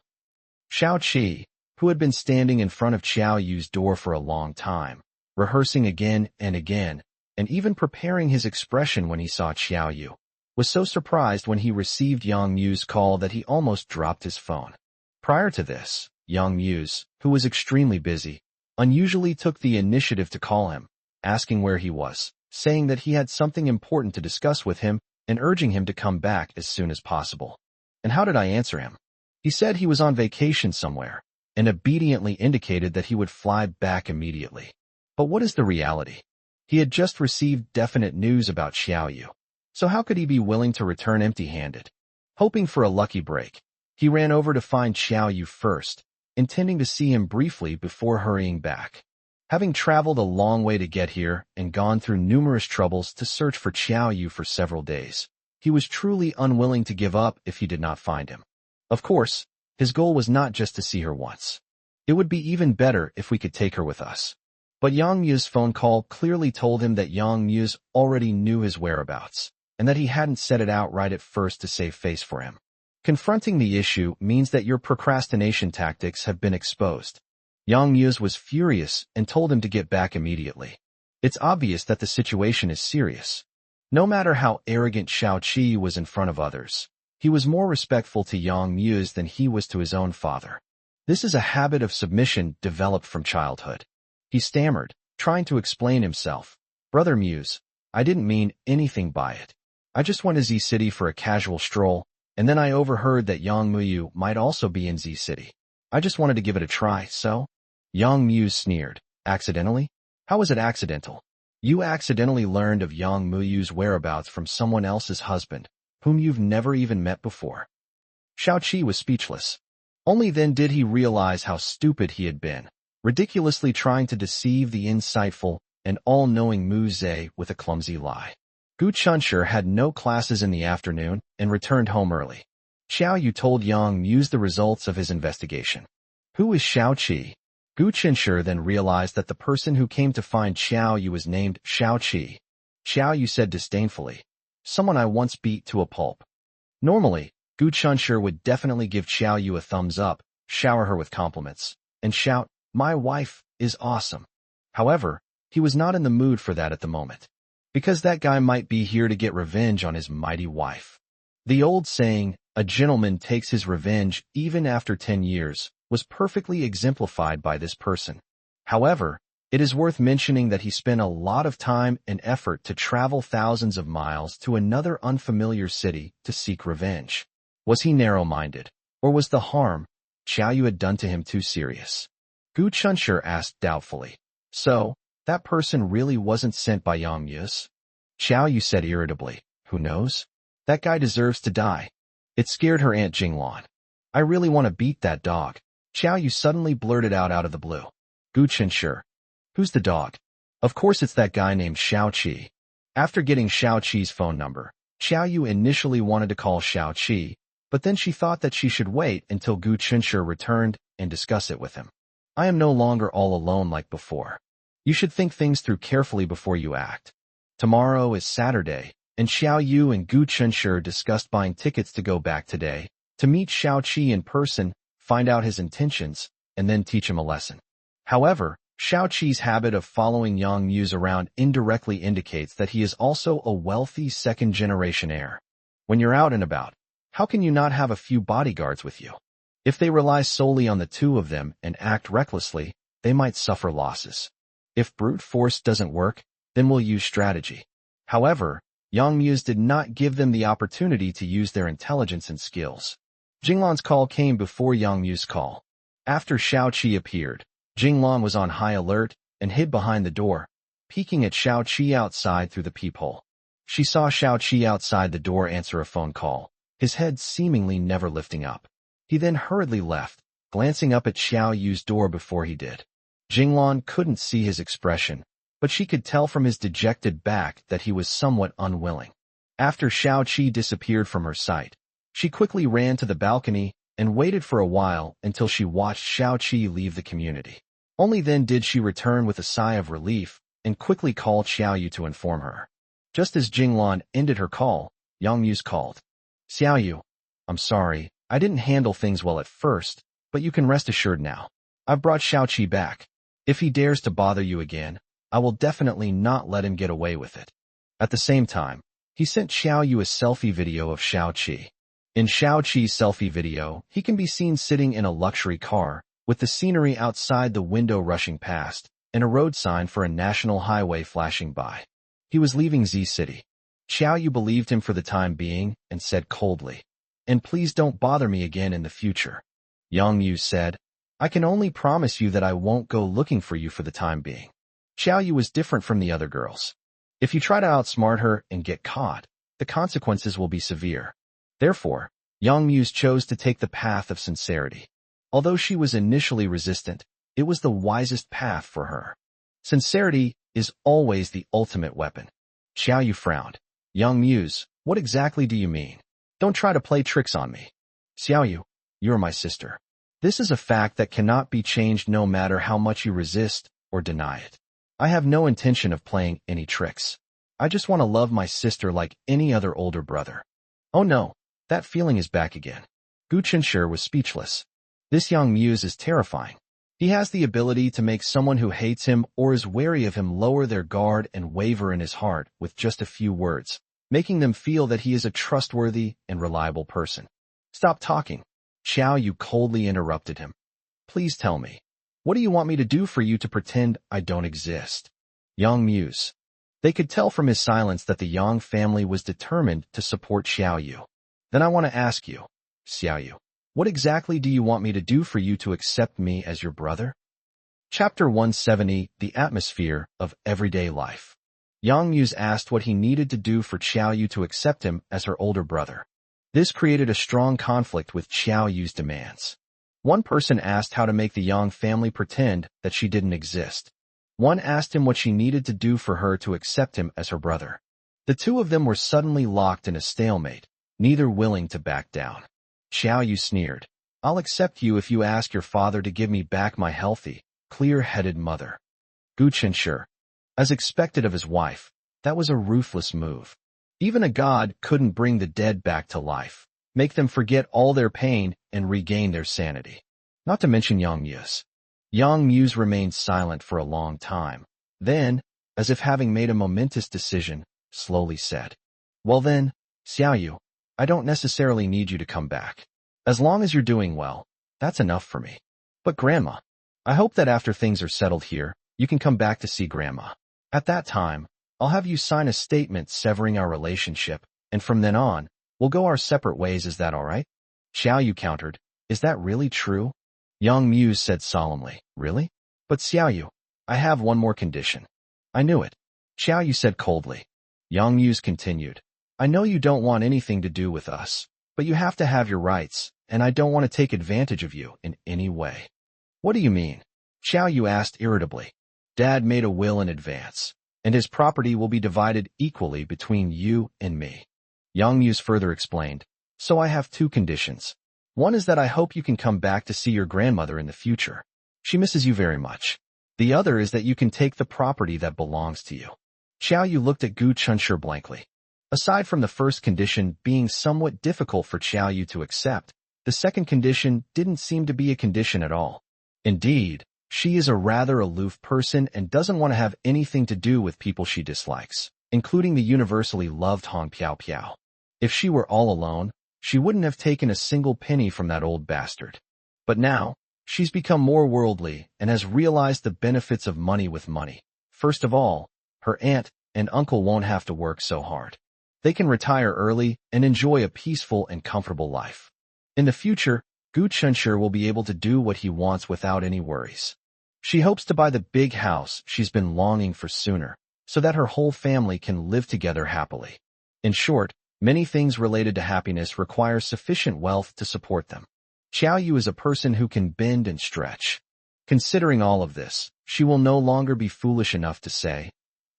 Xiao Qi, who had been standing in front of Xiao Yu's door for a long time, rehearsing again and again, and even preparing his expression when he saw Xiao Yu, was so surprised when he received Yang Mu's call that he almost dropped his phone. Prior to this, Yang Mu, who was extremely busy, unusually took the initiative to call him, asking where he was, saying that he had something important to discuss with him and urging him to come back as soon as possible. And how did I answer him? He said he was on vacation somewhere, and obediently indicated that he would fly back immediately. But what is the reality? He had just received definite news about Xiao Yu, so how could he be willing to return empty-handed? Hoping for a lucky break, he ran over to find Xiao Yu first, intending to see him briefly before hurrying back. Having traveled a long way to get here and gone through numerous troubles to search for Xiao Yu for several days, he was truly unwilling to give up if he did not find him. Of course, his goal was not just to see her once. It would be even better if we could take her with us. But Yang Mu's phone call clearly told him that Yang Mu already knew his whereabouts, and that he hadn't said it out right at first to save face for him. Confronting the issue means that your procrastination tactics have been exposed. Yang Mu was furious and told him to get back immediately. It's obvious that the situation is serious. No matter how arrogant Xiao Qi was in front of others, he was more respectful to Yang Mu than he was to his own father. This is a habit of submission developed from childhood. He stammered, trying to explain himself. Brother Mu, I didn't mean anything by it. I just went to Z City for a casual stroll, and then I overheard that Yang Mu might also be in Z City. I just wanted to give it a try, so? Yang Mu sneered. Accidentally? How was it accidental? You accidentally learned of Yang Mu's whereabouts from someone else's husband, whom you've never even met before. Xiao Qi was speechless. Only then did he realize how stupid he had been, ridiculously trying to deceive the insightful and all-knowing Mu Ze with a clumsy lie. Gu Chunshur had no classes in the afternoon and returned home early. Xiao Yu told Yang Mu the results of his investigation. Who is Xiao Qi? Gu Chunshur then realized that the person who came to find Xiao Yu was named Xiao Qi. Xiao Yu said disdainfully, someone I once beat to a pulp. Normally, Gu Chunshur would definitely give Xiao Yu a thumbs up, shower her with compliments, and shout, my wife is awesome. However, he was not in the mood for that at the moment, because that guy might be here to get revenge on his mighty wife. The old saying, a gentleman takes his revenge even after 10 years, was perfectly exemplified by this person. However, it is worth mentioning that he spent a lot of time and effort to travel thousands of miles to another unfamiliar city to seek revenge. Was he narrow-minded, or was the harm Xiao Yu had done to him too serious? Gu Chunshur asked doubtfully. So, that person really wasn't sent by Yang Mu? Xiao Yu said irritably, who knows? That guy deserves to die. It scared her Aunt Jinglan. I really want to beat that dog. Xiao Yu suddenly blurted out of the blue. Gu Chunshur. Who's the dog? Of course it's that guy named Xiao Qi. After getting Xiao Qi's phone number, Xiao Yu initially wanted to call Xiao Qi, but then she thought that she should wait until Gu Chunshur returned and discuss it with him. I am no longer all alone like before. You should think things through carefully before you act. Tomorrow is Saturday, and Xiao Yu and Gu Chunshi discussed buying tickets to go back today, to meet Xiao Qi in person, find out his intentions, and then teach him a lesson. However, Xiao Qi's habit of following Yang Muse around indirectly indicates that he is also a wealthy second-generation heir. When you're out and about, how can you not have a few bodyguards with you? If they rely solely on the two of them and act recklessly, they might suffer losses. If brute force doesn't work, then we'll use strategy. However, Yang Muse did not give them the opportunity to use their intelligence and skills. Jinglan's call came before Yang Muse's call. After Xiao Qi appeared, Jinglan was on high alert and hid behind the door, peeking at Xiao Qi outside through the peephole. She saw Xiao Qi outside the door answer a phone call, his head seemingly never lifting up. He then hurriedly left, glancing up at Xiao Yu's door before he did. Jinglan couldn't see his expression, but she could tell from his dejected back that he was somewhat unwilling. After Xiao Qi disappeared from her sight, she quickly ran to the balcony and waited for a while until she watched Xiao Qi leave the community. Only then did she return with a sigh of relief and quickly called Xiao Yu to inform her. Just as Jinglan ended her call, Yang Muse called. Xiao Yu, I'm sorry, I didn't handle things well at first, but you can rest assured now. I've brought Xiao Qi back. If he dares to bother you again, I will definitely not let him get away with it. At the same time, he sent Xiao Yu a selfie video of Xiao Qi. In Xiao Qi's selfie video, he can be seen sitting in a luxury car, with the scenery outside the window rushing past, and a road sign for a national highway flashing by. He was leaving Z City. Xiao Yu believed him for the time being and said coldly, "And please don't bother me again in the future." Yang Muse said, "I can only promise you that I won't go looking for you for the time being." Xiao Yu was different from the other girls. If you try to outsmart her and get caught, the consequences will be severe. Therefore, Yang Muse chose to take the path of sincerity. Although she was initially resistant, it was the wisest path for her. Sincerity is always the ultimate weapon. Xiao Yu frowned. Yang Muse, what exactly do you mean? Don't try to play tricks on me. Xiao Yu, you are my sister. This is a fact that cannot be changed no matter how much you resist or deny it. I have no intention of playing any tricks. I just want to love my sister like any other older brother. Oh no, that feeling is back again. Gu Chunshi was speechless. This Yang Muse is terrifying. He has the ability to make someone who hates him or is wary of him lower their guard and waver in his heart with just a few words, making them feel that he is a trustworthy and reliable person. Stop talking. Xiao Yu coldly interrupted him. Please tell me. What do you want me to do for you to pretend I don't exist? Yang Muse. They could tell from his silence that the Yang family was determined to support Xiao Yu. Then I want to ask you, Xiao Yu, what exactly do you want me to do for you to accept me as your brother? Chapter 170, The Atmosphere of Everyday Life. Yang Muse asked what he needed to do for Xiao Yu to accept him as her older brother. This created a strong conflict with Xiao Yu's demands. One person asked how to make the Yang family pretend that she didn't exist. One asked him what she needed to do for her to accept him as her brother. The two of them were suddenly locked in a stalemate, neither willing to back down. Xiao Yu sneered. I'll accept you if you ask your father to give me back my healthy, clear-headed mother. Gu Chunshi. As expected of his wife, that was a ruthless move. Even a god couldn't bring the dead back to life, make them forget all their pain and regain their sanity. Not to mention Yang Muse. Yang Muse remained silent for a long time. Then, as if having made a momentous decision, slowly said, Well then, Xiao Yu, I don't necessarily need you to come back. As long as you're doing well, that's enough for me. But Grandma, I hope that after things are settled here, you can come back to see Grandma. At that time, I'll have you sign a statement severing our relationship, and from then on, we'll go our separate ways. Is that all right? Xiao Yu countered, Is that really true? Yang Muse said solemnly, Really? But Xiao Yu, I have one more condition. I knew it. Xiao Yu said coldly. Yang Muse continued, I know you don't want anything to do with us, but you have to have your rights, and I don't want to take advantage of you in any way. What do you mean? Xiao Yu asked irritably. Dad made a will in advance, and his property will be divided equally between you and me. Yang Muse further explained, So I have two conditions. One is that I hope you can come back to see your grandmother in the future. She misses you very much. The other is that you can take the property that belongs to you. Xiao Yu looked at Gu Chunshi blankly. Aside from the first condition being somewhat difficult for Xiao Yu to accept, the second condition didn't seem to be a condition at all. Indeed, she is a rather aloof person and doesn't want to have anything to do with people she dislikes, including the universally loved Hong Piao Piao. If she were all alone, she wouldn't have taken a single penny from that old bastard. But now, she's become more worldly and has realized the benefits of money with money. First of all, her aunt and uncle won't have to work so hard. They can retire early and enjoy a peaceful and comfortable life. In the future, Gu Chunshi will be able to do what he wants without any worries. She hopes to buy the big house she's been longing for sooner, so that her whole family can live together happily. In short, many things related to happiness require sufficient wealth to support them. Xiao Yu is a person who can bend and stretch. Considering all of this, she will no longer be foolish enough to say,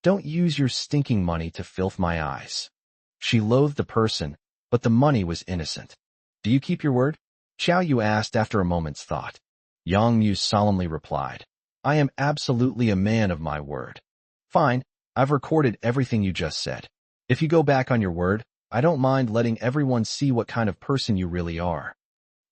"Don't use your stinking money to filth my eyes." She loathed the person, but the money was innocent. "Do you keep your word?" Xiao Yu asked after a moment's thought. Yang Mu solemnly replied, "I am absolutely a man of my word." "Fine, I've recorded everything you just said. If you go back on your word, I don't mind letting everyone see what kind of person you really are."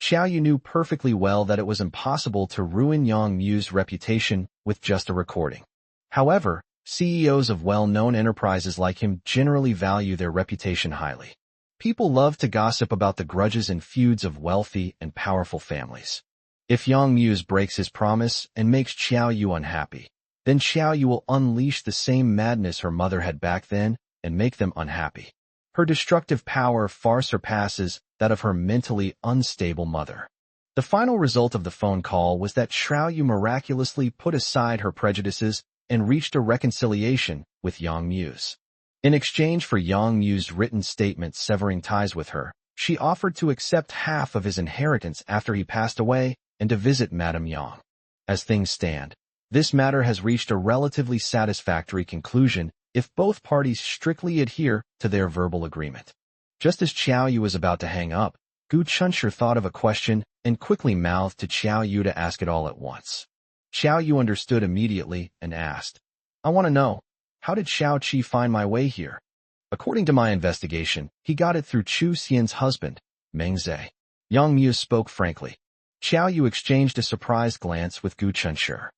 Xiao Yu knew perfectly well that it was impossible to ruin Yang Mu's reputation with just a recording. However, CEOs of well-known enterprises like him generally value their reputation highly. People love to gossip about the grudges and feuds of wealthy and powerful families. If Yang Mu breaks his promise and makes Xiao Yu unhappy, then Xiao Yu will unleash the same madness her mother had back then and make them unhappy. Her destructive power far surpasses that of her mentally unstable mother. The final result of the phone call was that Xiao Yu miraculously put aside her prejudices and reached a reconciliation with Yang Mu. In exchange for Yang Mu's written statement severing ties with her, she offered to accept half of his inheritance after he passed away and to visit Madame Yang. As things stand, this matter has reached a relatively satisfactory conclusion if both parties strictly adhere to their verbal agreement. Just as Xiao Yu was about to hang up, Gu Chunshi thought of a question and quickly mouthed to Xiao Yu to ask it all at once. Xiao Yu understood immediately and asked, "I want to know, how did Xiao Qi find my way here?" "According to my investigation, he got it through Chu Xian's husband, Meng Zhe." Yang Mu spoke frankly. Xiao Yu exchanged a surprised glance with Gu Chunshi.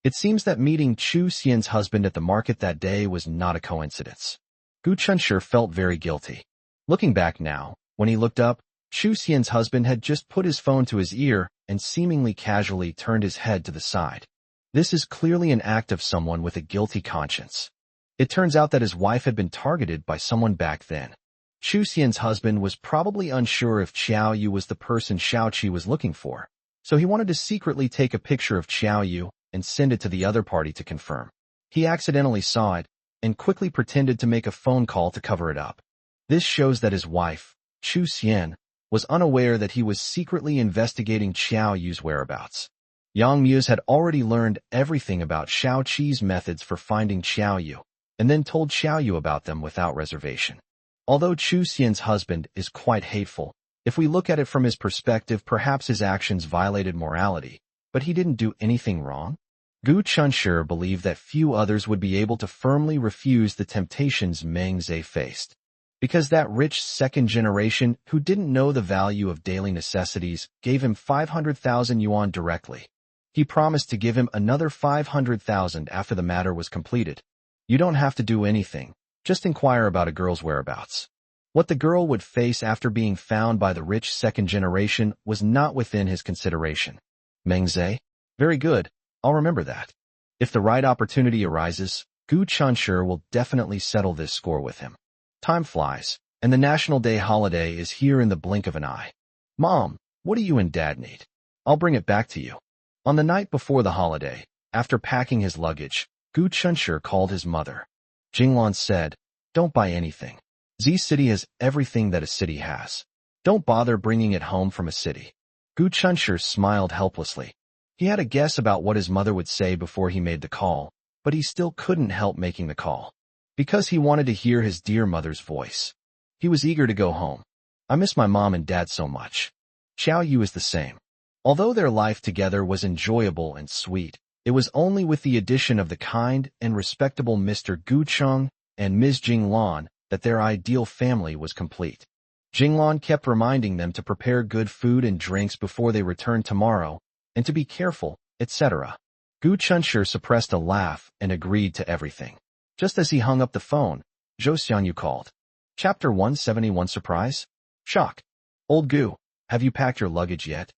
It seems that meeting Chu Xian's husband at the market that day was not a coincidence. Gu Chunshi felt very guilty. Looking back now, when he looked up, Chu Xian's husband had just put his phone to his ear and seemingly casually turned his head to the side. This is clearly an act of someone with a guilty conscience. It turns out that his wife had been targeted by someone back then. Chu Xian's husband was probably unsure if Xiao Yu was the person Xiao Qi was looking for, so he wanted to secretly take a picture of Xiao Yu and send it to the other party to confirm. He accidentally saw it and quickly pretended to make a phone call to cover it up. This shows that his wife, Chu Xian, was unaware that he was secretly investigating Xiao Yu's whereabouts. Yang Mu had already learned everything about Xiao Qi's methods for finding Xiao Yu, and then told Xiao Yu about them without reservation. Although Chu Xian's husband is quite hateful, if we look at it from his perspective, perhaps his actions violated morality, but he didn't do anything wrong. Gu Chunshi believed that few others would be able to firmly refuse the temptations Meng Zhe faced. Because that rich second generation who didn't know the value of daily necessities gave him 500,000 yuan directly. He promised to give him another 500,000 after the matter was completed. You don't have to do anything, just inquire about a girl's whereabouts. What the girl would face after being found by the rich second generation was not within his consideration. Meng Zhe? Very good, I'll remember that. If the right opportunity arises, Gu Chunshi will definitely settle this score with him. Time flies, and the National Day holiday is here in the blink of an eye. Mom, what do you and Dad need? I'll bring it back to you. On the night before the holiday, after packing his luggage, Gu Chunshi called his mother. Jinglan said, "Don't buy anything. Z City has everything that a city has. Don't bother bringing it home from a city." Gu Chunshi smiled helplessly. He had a guess about what his mother would say before he made the call, but he still couldn't help making the call. Because he wanted to hear his dear mother's voice. He was eager to go home. "I miss my mom and dad so much. Xiao Yu is the same." Although their life together was enjoyable and sweet, it was only with the addition of the kind and respectable Mr. Gu Cheng and Ms. Jinglan that their ideal family was complete. Jinglan kept reminding them to prepare good food and drinks before they returned tomorrow, and to be careful, etc. Gu Chunshur suppressed a laugh and agreed to everything. Just as he hung up the phone, Zhou Xiangyu called. Chapter 171 Surprise? Shock. Old Gu, have you packed your luggage yet?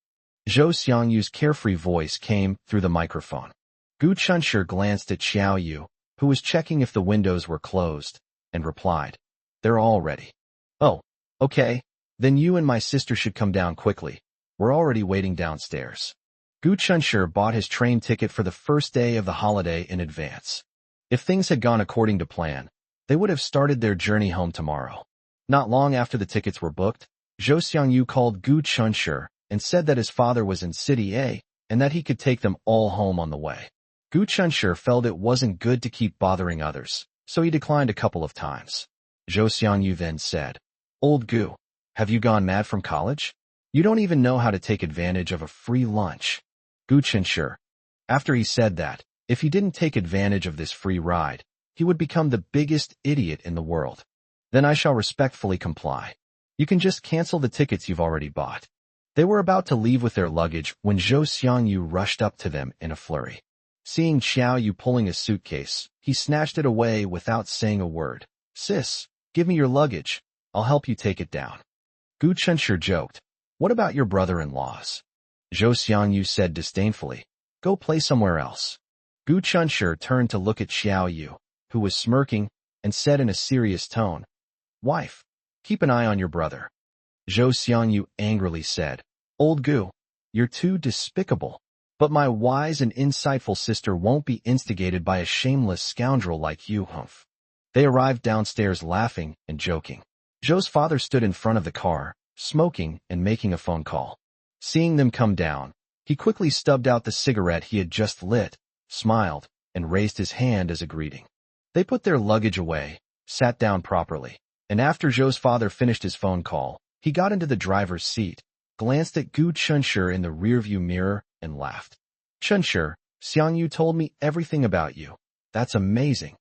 Zhou Xiangyu's carefree voice came through the microphone. Gu Chunshur glanced at Xiao Yu, who was checking if the windows were closed, and replied, They're all ready. Oh, okay, then you and my sister should come down quickly. We're already waiting downstairs. Gu Chunshur bought his train ticket for the first day of the holiday in advance. If things had gone according to plan, they would have started their journey home tomorrow. Not long after the tickets were booked, Zhou Xiangyu called Gu Chunshur and said that his father was in City A and that he could take them all home on the way. Gu Chunshur felt it wasn't good to keep bothering others, so he declined a couple of times. Zhou Xiangyu then said, Old Gu, have you gone mad from college? You don't even know how to take advantage of a free lunch. Gu Chunshur. After he said that, if he didn't take advantage of this free ride, he would become the biggest idiot in the world. Then I shall respectfully comply. You can just cancel the tickets you've already bought. They were about to leave with their luggage when Zhou Xiangyu rushed up to them in a flurry. Seeing Xiao Yu pulling a suitcase, he snatched it away without saying a word. Sis, give me your luggage. I'll help you take it down. Gu Chunshur joked. What about your brother-in-laws? Zhou Xiangyu said disdainfully. Go play somewhere else. Gu Chunshur turned to look at Xiao Yu, who was smirking, and said in a serious tone, Wife, keep an eye on your brother. Zhou Xiangyu angrily said, Old Gu, you're too despicable. But my wise and insightful sister won't be instigated by a shameless scoundrel like you, humph. They arrived downstairs laughing and joking. Zhou's father stood in front of the car, smoking and making a phone call. Seeing them come down, he quickly stubbed out the cigarette he had just lit, smiled, and raised his hand as a greeting. They put their luggage away, sat down properly, and after Zhou's father finished his phone call, he got into the driver's seat, glanced at Gu Chunshur in the rearview mirror, and laughed. Chunshur, Xiangyu told me everything about you. That's amazing.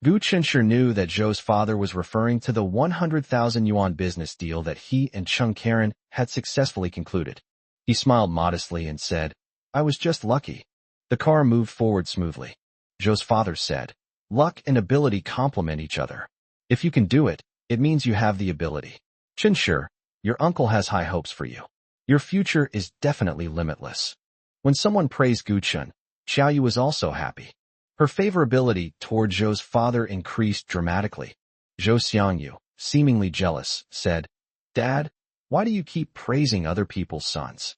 Gu Chunshur knew that Zhou's father was referring to the 100,000 yuan business deal that he and Chung Karen had successfully concluded. He smiled modestly and said, I was just lucky. The car moved forward smoothly. Zhou's father said, Luck and ability complement each other. If you can do it, it means you have the ability. Chunshur, your uncle has high hopes for you. Your future is definitely limitless. When someone praised Gu Chun, Xiao Yu was also happy. Her favorability toward Zhou's father increased dramatically. Zhou Xiangyu, seemingly jealous, said, Dad, why do you keep praising other people's sons?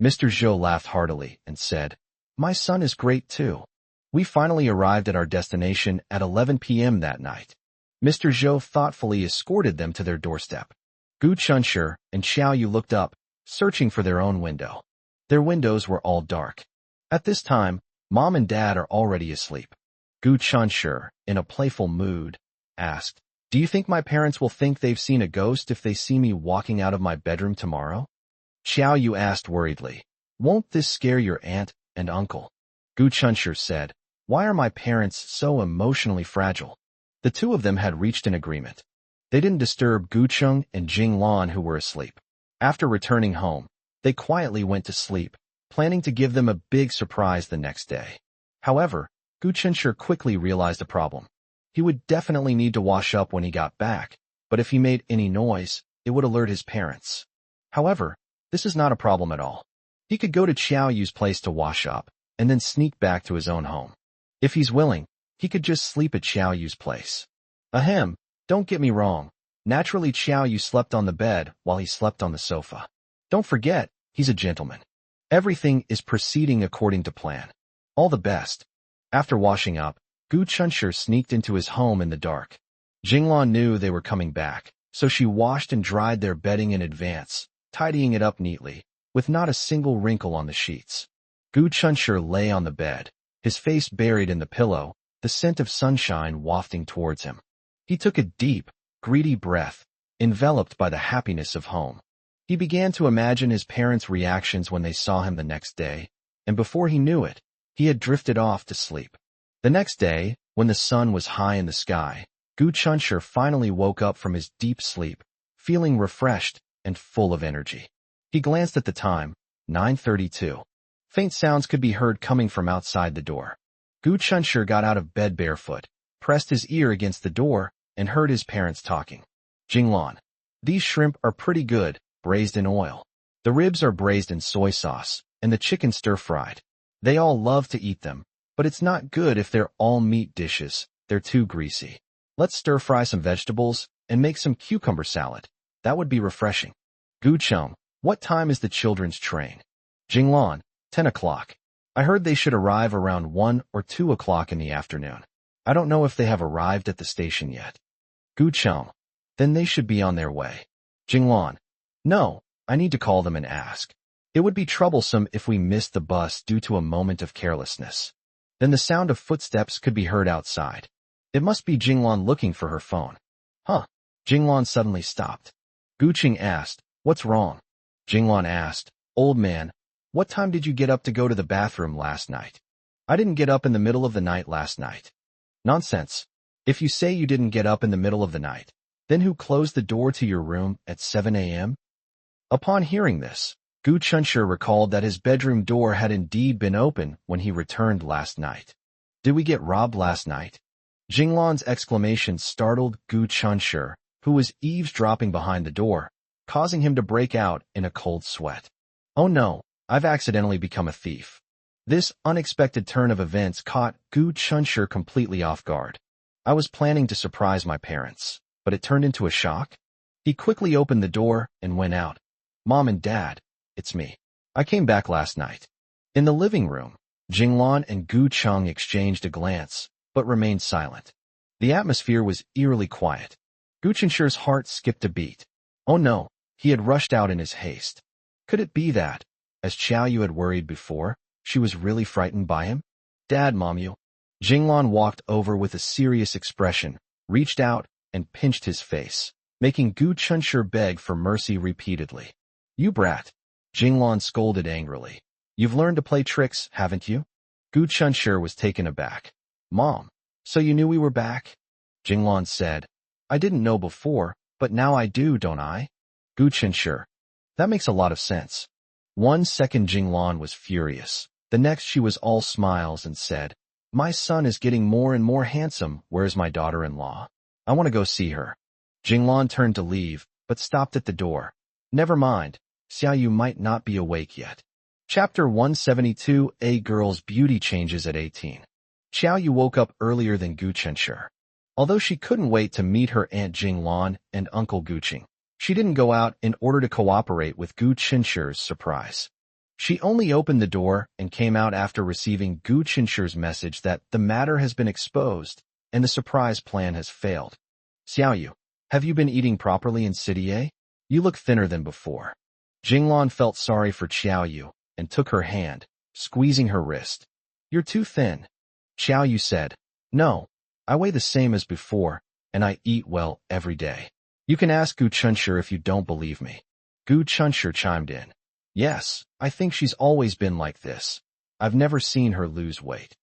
Mr. Zhou laughed heartily and said, My son is great too. We finally arrived at our destination at 11 p.m. that night. Mr. Zhou thoughtfully escorted them to their doorstep. Gu Chunshur and Xiao Yu looked up, searching for their own window. Their windows were all dark. At this time, Mom and Dad are already asleep. Gu Chunshur, in a playful mood, asked, Do you think my parents will think they've seen a ghost if they see me walking out of my bedroom tomorrow? Xiao Yu asked worriedly, Won't this scare your aunt and uncle? Gu Chunshur said, Why are my parents so emotionally fragile? The two of them had reached an agreement. They didn't disturb Gu Cheng and Jing Lan, who were asleep. After returning home, they quietly went to sleep, planning to give them a big surprise the next day. However, Gu Chunshur quickly realized a problem. He would definitely need to wash up when he got back, but if he made any noise, it would alert his parents. However, this is not a problem at all. He could go to Xiao Yu's place to wash up, and then sneak back to his own home. If he's willing, he could just sleep at Xiao Yu's place. Ahem, don't get me wrong. Naturally, Xiao Yu slept on the bed while he slept on the sofa. Don't forget, he's a gentleman. Everything is proceeding according to plan. All the best. After washing up, Gu Chunshur sneaked into his home in the dark. Jinglan knew they were coming back, so she washed and dried their bedding in advance, tidying it up neatly, with not a single wrinkle on the sheets. Gu Chunshur lay on the bed, his face buried in the pillow, the scent of sunshine wafting towards him. He took a deep, greedy breath, enveloped by the happiness of home. He began to imagine his parents' reactions when they saw him the next day, and before he knew it, he had drifted off to sleep. The next day, when the sun was high in the sky, Gu Chunshur finally woke up from his deep sleep, feeling refreshed and full of energy. He glanced at the time, 9:32. Faint sounds could be heard coming from outside the door. Gu Chunshur got out of bed barefoot, pressed his ear against the door, and heard his parents talking. Jinglan. These shrimp are pretty good, braised in oil. The ribs are braised in soy sauce, and the chicken stir-fried. They all love to eat them, but it's not good if they're all meat dishes. They're too greasy. Let's stir-fry some vegetables and make some cucumber salad. That would be refreshing. Gu Chung, what time is the children's train? Jinglan, 10 o'clock. I heard they should arrive around 1 or 2 o'clock in the afternoon. I don't know if they have arrived at the station yet. Gu Chung, then they should be on their way. Jinglan, no, I need to call them and ask. It would be troublesome if we missed the bus due to a moment of carelessness. Then the sound of footsteps could be heard outside. It must be Jinglan looking for her phone. Huh. Jinglan suddenly stopped. Gu Ching asked, what's wrong? Jinglan asked, old man, what time did you get up to go to the bathroom last night? I didn't get up in the middle of the night last night. Nonsense. If you say you didn't get up in the middle of the night, then who closed the door to your room at 7 a.m.? Upon hearing this, Gu Chunshur recalled that his bedroom door had indeed been open when he returned last night. Did we get robbed last night? Jinglan's exclamation startled Gu Chunshur, who was eavesdropping behind the door, causing him to break out in a cold sweat. Oh no, I've accidentally become a thief. This unexpected turn of events caught Gu Chunshur completely off guard. I was planning to surprise my parents, but it turned into a shock. He quickly opened the door and went out. Mom and Dad, it's me. I came back last night. In the living room, Jinglan and Gu Chung exchanged a glance, but remained silent. The atmosphere was eerily quiet. Gu Chunshur's heart skipped a beat. Oh no, he had rushed out in his haste. Could it be that, as Xiaoyu had worried before, she was really frightened by him? Dad, Momyu. Jinglan walked over with a serious expression, reached out, and pinched his face, making Gu Chunshur beg for mercy repeatedly. You brat. Jinglan scolded angrily. You've learned to play tricks, haven't you? Gu Chunshur was taken aback. Mom, so you knew we were back? Jinglan said. I didn't know before, but now I do, don't I? Gu Chunshur. That makes a lot of sense. 1 second Jinglan was furious. The next she was all smiles and said, my son is getting more and more handsome. Where's my daughter-in-law? I want to go see her. Jinglan turned to leave, but stopped at the door. Never mind. Xiaoyu might not be awake yet. Chapter 172, A Girl's Beauty Changes at 18. Xiaoyu woke up earlier than Gu Chunshur. Although she couldn't wait to meet her Aunt Jinglan and Uncle Guqing, she didn't go out in order to cooperate with Gu Chunshur's surprise. She only opened the door and came out after receiving Gu Chunshur's message that the matter has been exposed and the surprise plan has failed. Xiaoyu, have you been eating properly in City A? You look thinner than before. Jinglan felt sorry for Xiaoyu and took her hand, squeezing her wrist. You're too thin. Xiaoyu said, no, I weigh the same as before, and I eat well every day. You can ask Gu Chunshur if you don't believe me. Gu Chunshur chimed in. Yes, I think she's always been like this. I've never seen her lose weight.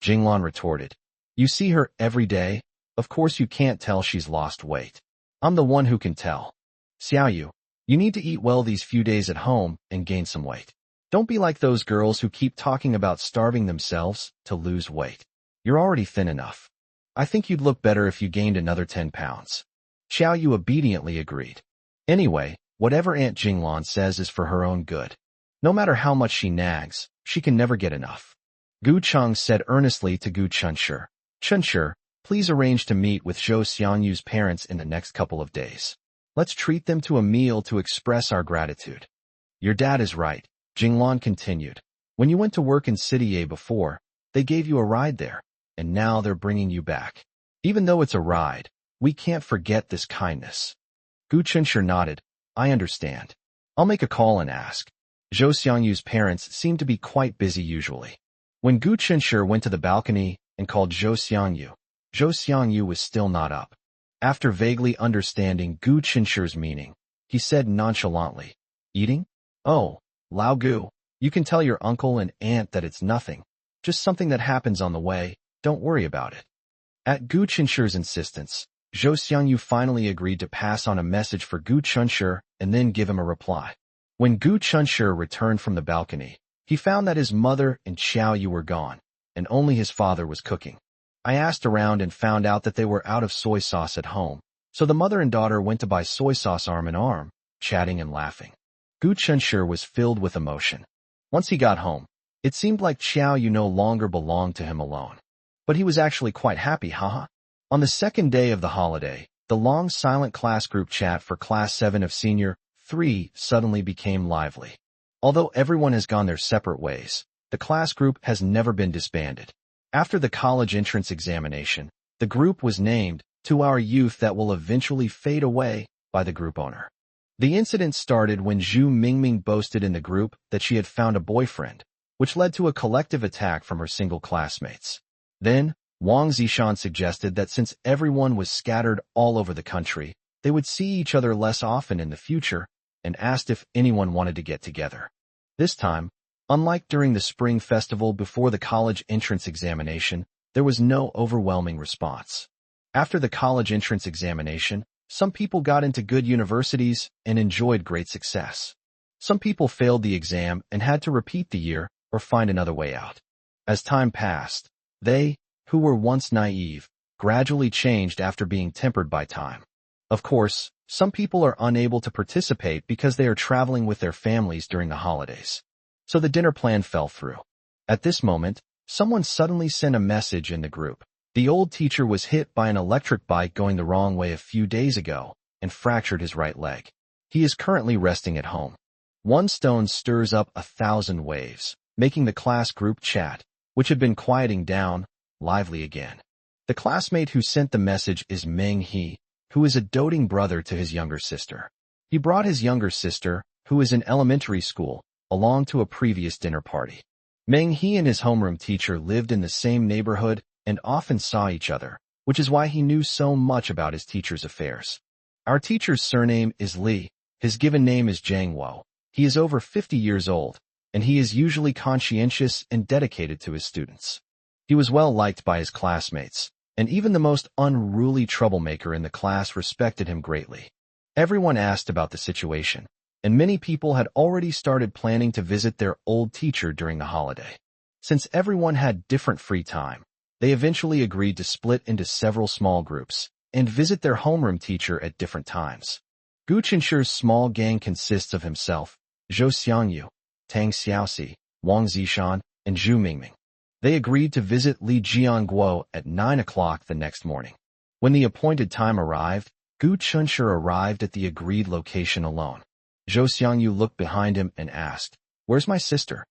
Jinglan retorted. You see her every day? Of course you can't tell she's lost weight. I'm the one who can tell. Xiaoyu, you need to eat well these few days at home and gain some weight. Don't be like those girls who keep talking about starving themselves to lose weight. You're already thin enough. I think you'd look better if you gained another 10 pounds. Xiaoyu obediently agreed. Anyway, whatever Aunt Jinglan says is for her own good. No matter how much she nags, she can never get enough. Gu Chung said earnestly to Gu Chunshur, Chunshur, please arrange to meet with Zhou Xiangyu's parents in the next couple of days. Let's treat them to a meal to express our gratitude. Your dad is right, Jinglan continued. When you went to work in City A before, they gave you a ride there, and now they're bringing you back. Even though it's a ride, we can't forget this kindness. Gu Chunshur nodded. I understand. I'll make a call and ask. Zhou Xiangyu's parents seem to be quite busy usually. When Gu Chunshur went to the balcony and called Zhou Xiangyu was still not up. After vaguely understanding Gu Chunshur's meaning, he said nonchalantly, Eating? Oh, Lao Gu. You can tell your uncle and aunt that it's nothing. Just something that happens on the way. Don't worry about it. At Gu Qinshi's insistence, Zhou Xiangyu finally agreed to pass on a message for Gu Chunshi and then give him a reply. When Gu Chunshi returned from the balcony, he found that his mother and Xiao Yu were gone, and only his father was cooking. I asked around and found out that they were out of soy sauce at home, so the mother and daughter went to buy soy sauce arm in arm, chatting and laughing. Gu Chunshi was filled with emotion. Once he got home, it seemed like Xiao Yu no longer belonged to him alone. But he was actually quite happy, haha. On the second day of the holiday, the long silent class group chat for Class 7 of Senior 3 suddenly became lively. Although everyone has gone their separate ways, the class group has never been disbanded. After the college entrance examination, the group was named "To Our Youth That Will Eventually Fade Away" by the group owner. The incident started when Zhu Mingming boasted in the group that she had found a boyfriend, which led to a collective attack from her single classmates. Then, Wang Zishan suggested that since everyone was scattered all over the country, they would see each other less often in the future, and asked if anyone wanted to get together. This time, unlike during the spring festival before the college entrance examination, there was no overwhelming response. After the college entrance examination, some people got into good universities and enjoyed great success. Some people failed the exam and had to repeat the year or find another way out. As time passed, they, who were once naive, gradually changed after being tempered by time. Of course, some people are unable to participate because they are traveling with their families during the holidays. So the dinner plan fell through. At this moment, someone suddenly sent a message in the group. The old teacher was hit by an electric bike going the wrong way a few days ago and fractured his right leg. He is currently resting at home. One stone stirs up 1,000 waves, making the class group chat, which had been quieting down, lively again. The classmate who sent the message is Meng He, who is a doting brother to his younger sister. He brought his younger sister, who is in elementary school, along to a previous dinner party. Meng He and his homeroom teacher lived in the same neighborhood and often saw each other, which is why he knew so much about his teacher's affairs. Our teacher's surname is Li. His given name is Zhang Wo. He is over 50 years old, and he is usually conscientious and dedicated to his students. He was well liked by his classmates, and even the most unruly troublemaker in the class respected him greatly. Everyone asked about the situation, and many people had already started planning to visit their old teacher during the holiday. Since everyone had different free time, they eventually agreed to split into several small groups and visit their homeroom teacher at different times. Gu Qinshi's small gang consists of himself, Zhou Xiangyu, Tang Xiaoxi, Wang Zishan, and Zhu Mingming. They agreed to visit Li Jianguo at 9 o'clock the next morning. When the appointed time arrived, Gu Chunshi arrived at the agreed location alone. Zhou Xiangyu looked behind him and asked, "Where's my sister?"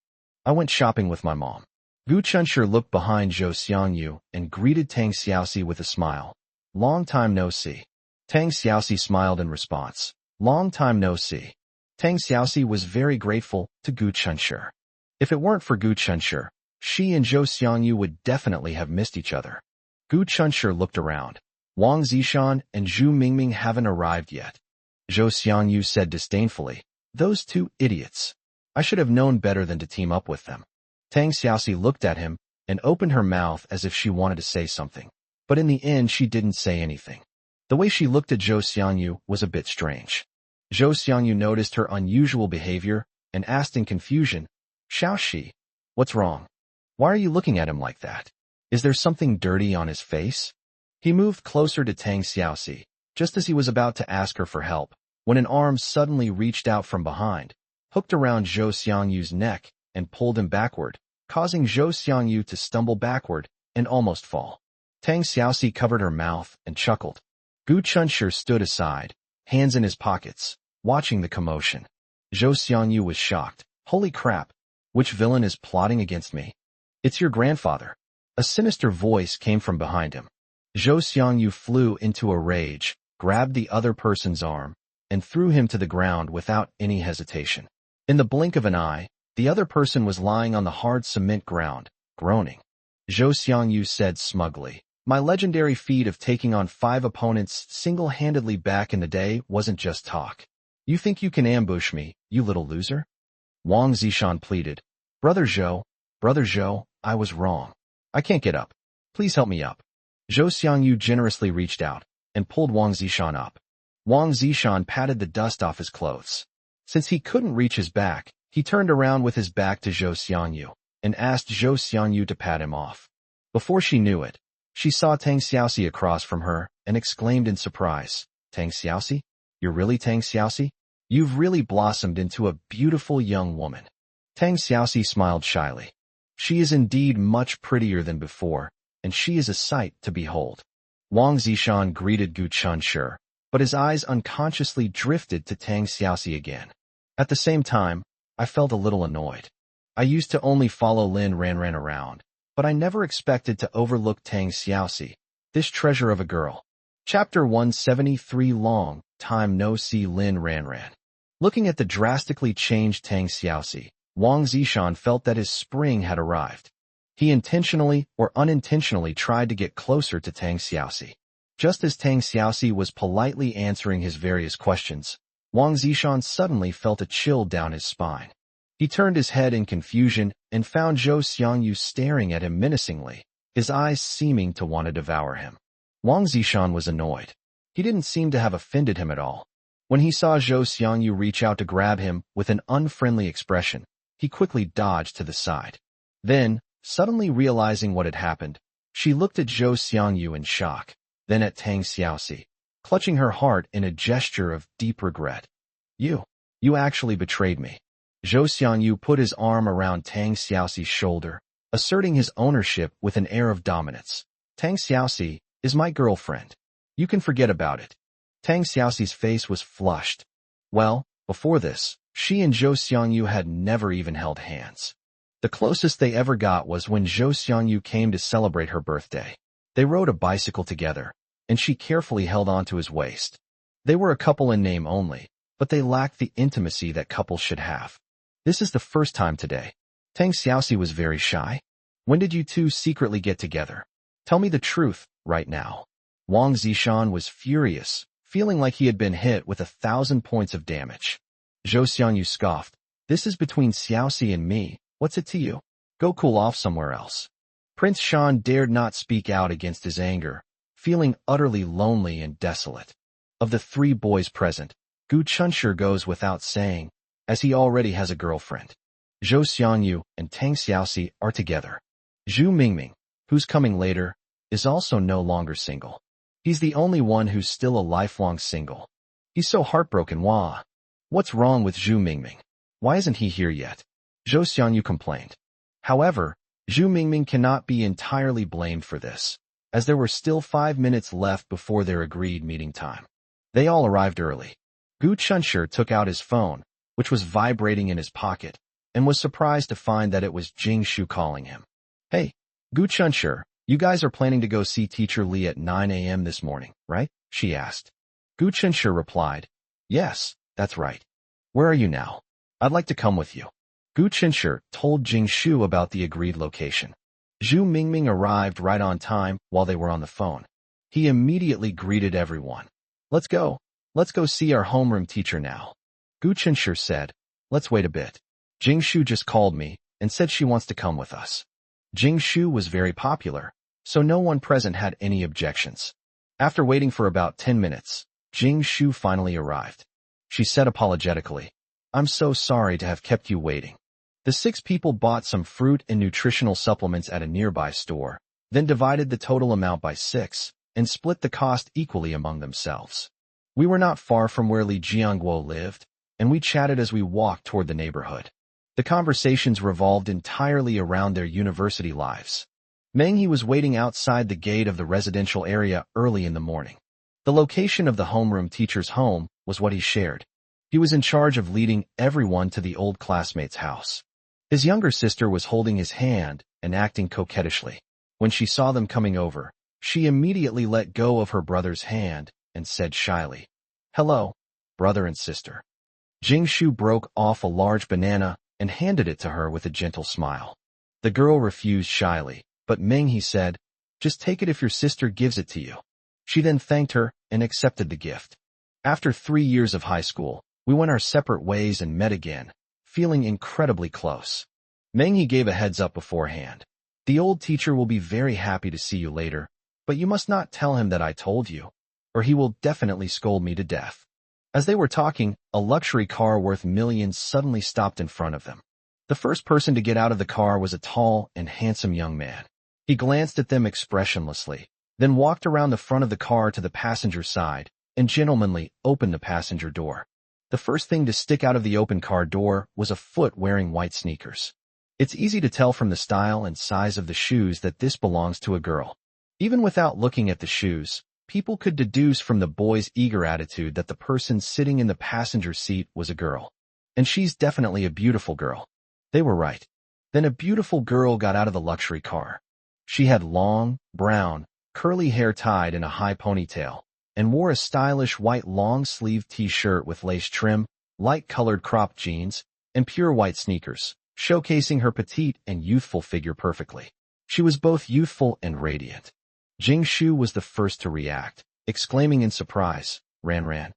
"I went shopping with my mom." Gu Chunshi looked behind Zhou Xiangyu and greeted Tang Xiaoxi with a smile. "Long time no see." Tang Xiaoxi smiled in response. "Long time no see." Tang Xiaoxi was very grateful to Gu Chunshi. If it weren't for Gu Chunshi, she and Zhou Xiangyu would definitely have missed each other. Gu Chunshi looked around. Wang Zishan and Zhu Mingming haven't arrived yet. Zhou Xiangyu said disdainfully, "Those two idiots. I should have known better than to team up with them." Tang Xiaoxi looked at him and opened her mouth as if she wanted to say something. But in the end she didn't say anything. The way she looked at Zhou Xiangyu was a bit strange. Zhou Xiangyu noticed her unusual behavior and asked in confusion, "Xiaoxi, what's wrong? Why are you looking at him like that? Is there something dirty on his face?" He moved closer to Tang Xiaoxi, just as he was about to ask her for help, when an arm suddenly reached out from behind, hooked around Zhou Xiangyu's neck, and pulled him backward, causing Zhou Xiangyu to stumble backward and almost fall. Tang Xiaoxi covered her mouth and chuckled. Gu Chunshi stood aside, hands in his pockets, watching the commotion. Zhou Xiangyu was shocked. "Holy crap! Which villain is plotting against me?" "It's your grandfather." A sinister voice came from behind him. Zhou Xiangyu flew into a rage, grabbed the other person's arm, and threw him to the ground without any hesitation. In the blink of an eye, the other person was lying on the hard cement ground, groaning. Zhou Xiangyu said smugly, "My legendary feat of taking on 5 opponents single-handedly back in the day wasn't just talk. You think you can ambush me, you little loser? Wang Zishan pleaded. Brother Zhou, I was wrong. I can't get up. Please help me up. Zhou Xiangyu generously reached out and pulled Wang Zishan up. Wang Zishan patted the dust off his clothes. Since he couldn't reach his back, he turned around with his back to Zhou Xiangyu and asked Zhou Xiangyu to pat him off. Before she knew it, she saw Tang Xiaoxi across from her and exclaimed in surprise, Tang Xiaoxi? You're really Tang Xiaoxi? You've really blossomed into a beautiful young woman. Tang Xiaoxi smiled shyly. She is indeed much prettier than before, and she is a sight to behold. Wang Zishan greeted Gu Chunshi, but his eyes unconsciously drifted to Tang Xiaoxi again. At the same time, I felt a little annoyed. I used to only follow Lin Ranran around, but I never expected to overlook Tang Xiaoxi, this treasure of a girl. Chapter 173 Long time no see Lin Ranran. Looking at the drastically changed Tang Xiaoxi, Wang Zishan felt that his spring had arrived. He intentionally or unintentionally tried to get closer to Tang Xiaoxi. Just as Tang Xiaoxi was politely answering his various questions, Wang Zishan suddenly felt a chill down his spine. He turned his head in confusion and found Zhou Xiangyu staring at him menacingly, his eyes seeming to want to devour him. Wang Zishan was annoyed. He didn't seem to have offended him at all. When he saw Zhou Xiangyu reach out to grab him with an unfriendly expression, he quickly dodged to the side. Then, suddenly realizing what had happened, she looked at Zhou Xiangyu in shock, then at Tang Xiaoxi, clutching her heart in a gesture of deep regret. You actually betrayed me. Zhou Xiangyu put his arm around Tang Xiaoxi's shoulder, asserting his ownership with an air of dominance. Tang Xiaoxi is my girlfriend. You can forget about it. Tang Xiaoxi's face was flushed. Well, before this, she and Zhou Xiangyu had never even held hands. The closest they ever got was when Zhou Xiangyu came to celebrate her birthday. They rode a bicycle together, and she carefully held onto his waist. They were a couple in name only, but they lacked the intimacy that couples should have. This is the first time today. Tang Xiaoxi was very shy. When did you two secretly get together? Tell me the truth, right now. Wang Zishan was furious, feeling like he had been hit with 1,000 points of damage. Zhou Xiangyu scoffed. This is between Xiaoxi and me. What's it to you? Go cool off somewhere else. Prince Shan dared not speak out against his anger, feeling utterly lonely and desolate. Of the three boys present, Gu Chunshi goes without saying, as he already has a girlfriend. Zhou Xiangyu and Tang Xiaoxi are together. Zhu Mingming, who's coming later, is also no longer single. He's the only one who's still a lifelong single. He's so heartbroken. What's wrong with Zhu Mingming? Why isn't he here yet? Zhou Xiangyu complained. However, Zhu Mingming cannot be entirely blamed for this, as there were still 5 minutes left before their agreed meeting time. They all arrived early. Gu Chunshi took out his phone, which was vibrating in his pocket, and was surprised to find that it was Jing Shu calling him. Hey, Gu Chunshi, you guys are planning to go see Teacher Li at 9 a.m. this morning, right? She asked. Gu Chunshi replied, Yes, that's right. Where are you now? I'd like to come with you. Gu Chunshi told Jing Shu about the agreed location. Zhu Mingming arrived right on time while they were on the phone. He immediately greeted everyone. Let's go see our homeroom teacher now. Gu Chunshi said, Let's wait a bit. Jing Shu just called me and said she wants to come with us. Jing Shu was very popular, so no one present had any objections. After waiting for about 10 minutes, Jing Shu finally arrived. She said apologetically, I'm so sorry to have kept you waiting. The 6 people bought some fruit and nutritional supplements at a nearby store, then divided the total amount by 6, and split the cost equally among themselves. We were not far from where Li Jiangguo lived, and we chatted as we walked toward the neighborhood. The conversations revolved entirely around their university lives. Meng He was waiting outside the gate of the residential area early in the morning. The location of the homeroom teacher's home was what he shared. He was in charge of leading everyone to the old classmate's house. His younger sister was holding his hand and acting coquettishly. When she saw them coming over, she immediately let go of her brother's hand and said shyly, Hello, brother and sister. Jing Shu broke off a large banana and handed it to her with a gentle smile. The girl refused shyly, but Meng He said, Just take it if your sister gives it to you. She then thanked her and accepted the gift. After 3 years of high school, We went our separate ways and met again, feeling incredibly close. Meng He gave a heads up beforehand. The old teacher will be very happy to see you later, but you must not tell him that I told you, or he will definitely scold me to death. As they were talking, a luxury car worth millions suddenly stopped in front of them. The first person to get out of the car was a tall and handsome young man. He glanced at them expressionlessly, then walked around the front of the car to the passenger side and gentlemanly opened the passenger door. The first thing to stick out of the open car door was a foot wearing white sneakers. It's easy to tell from the style and size of the shoes that this belongs to a girl. Even without looking at the shoes, people could deduce from the boy's eager attitude that the person sitting in the passenger seat was a girl. And she's definitely a beautiful girl. They were right. Then a beautiful girl got out of the luxury car. She had long, brown, curly hair tied in a high ponytail, and wore a stylish white long-sleeved t-shirt with lace trim, light-colored cropped jeans, and pure white sneakers, showcasing her petite and youthful figure perfectly. She was both youthful and radiant. Jing Shu was the first to react, exclaiming in surprise, "Ran Ran."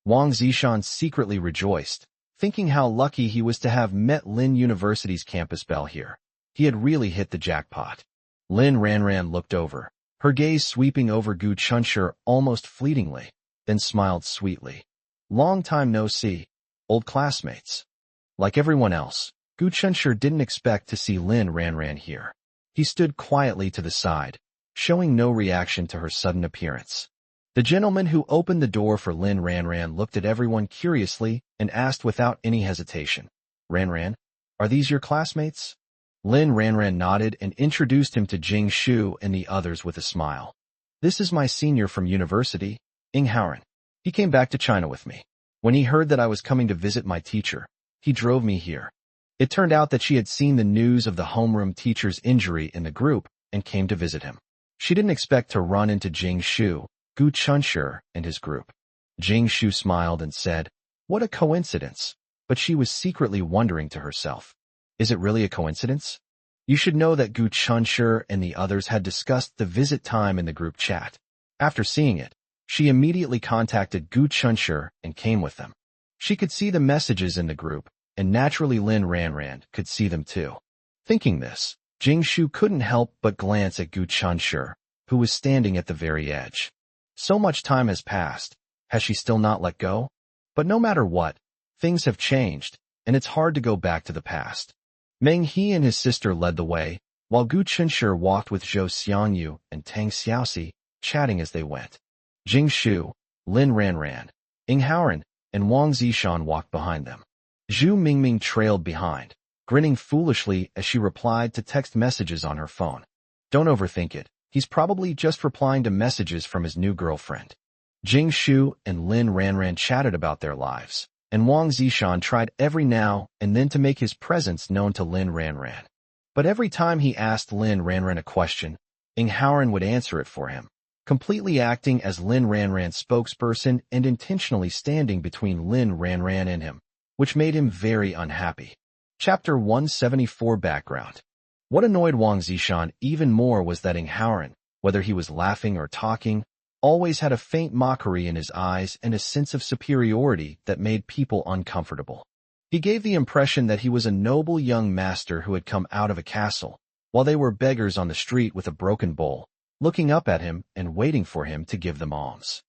Wang Zishan secretly rejoiced, thinking how lucky he was to have met Lin University's campus belle here. He had really hit the jackpot. Lin Ran looked over, her gaze sweeping over Gu Chunshur almost fleetingly, then smiled sweetly. "Long time no see, old classmates." Like everyone else, Gu Chunshur didn't expect to see Lin Ran here. He stood quietly to the side, showing no reaction to her sudden appearance. The gentleman who opened the door for Lin Ran looked at everyone curiously and asked without any hesitation, "Ran, are these your classmates?" Lin Ran nodded and introduced him to Jing Shu and the others with a smile. "This is my senior from university, Ing Haoran. He came back to China with me. When he heard that I was coming to visit my teacher, he drove me here." It turned out that she had seen the news of the homeroom teacher's injury in the group and came to visit him. She didn't expect to run into Jing Shu, Gu Chunshur, and his group. Jing Shu smiled and said, "What a coincidence," but she was secretly wondering to herself, "Is it really a coincidence?" You should know that Gu Chunshur and the others had discussed the visit time in the group chat. After seeing it, she immediately contacted Gu Chunshur and came with them. She could see the messages in the group, and naturally Lin Ran could see them too. Thinking this, Jing Shu couldn't help but glance at Gu Chunshur, who was standing at the very edge. So much time has passed. Has she still not let go? But no matter what, things have changed, and it's hard to go back to the past. Meng He and his sister led the way, while Gu Chunshur walked with Zhou Xiangyu and Tang Xiaoxi, chatting as they went. Jing Shu, Lin Ran, Ing Haoran, and Wang Zishan walked behind them. Zhu Mingming trailed behind, grinning foolishly as she replied to text messages on her phone. Don't overthink it. He's probably just replying to messages from his new girlfriend. Jing Shu and Lin Ran chatted about their lives, and Wang Zishan tried every now and then to make his presence known to Lin Ran. But every time he asked Lin Ran a question, Ing Haoran would answer it for him, completely acting as Lin Ran's spokesperson and intentionally standing between Lin Ran and him, which made him very unhappy. Chapter 174 Background. What annoyed Wang Zishan even more was that Ing Haoran, whether he was laughing or talking, always had a faint mockery in his eyes and a sense of superiority that made people uncomfortable. He gave the impression that he was a noble young master who had come out of a castle, while they were beggars on the street with a broken bowl, looking up at him and waiting for him to give them alms.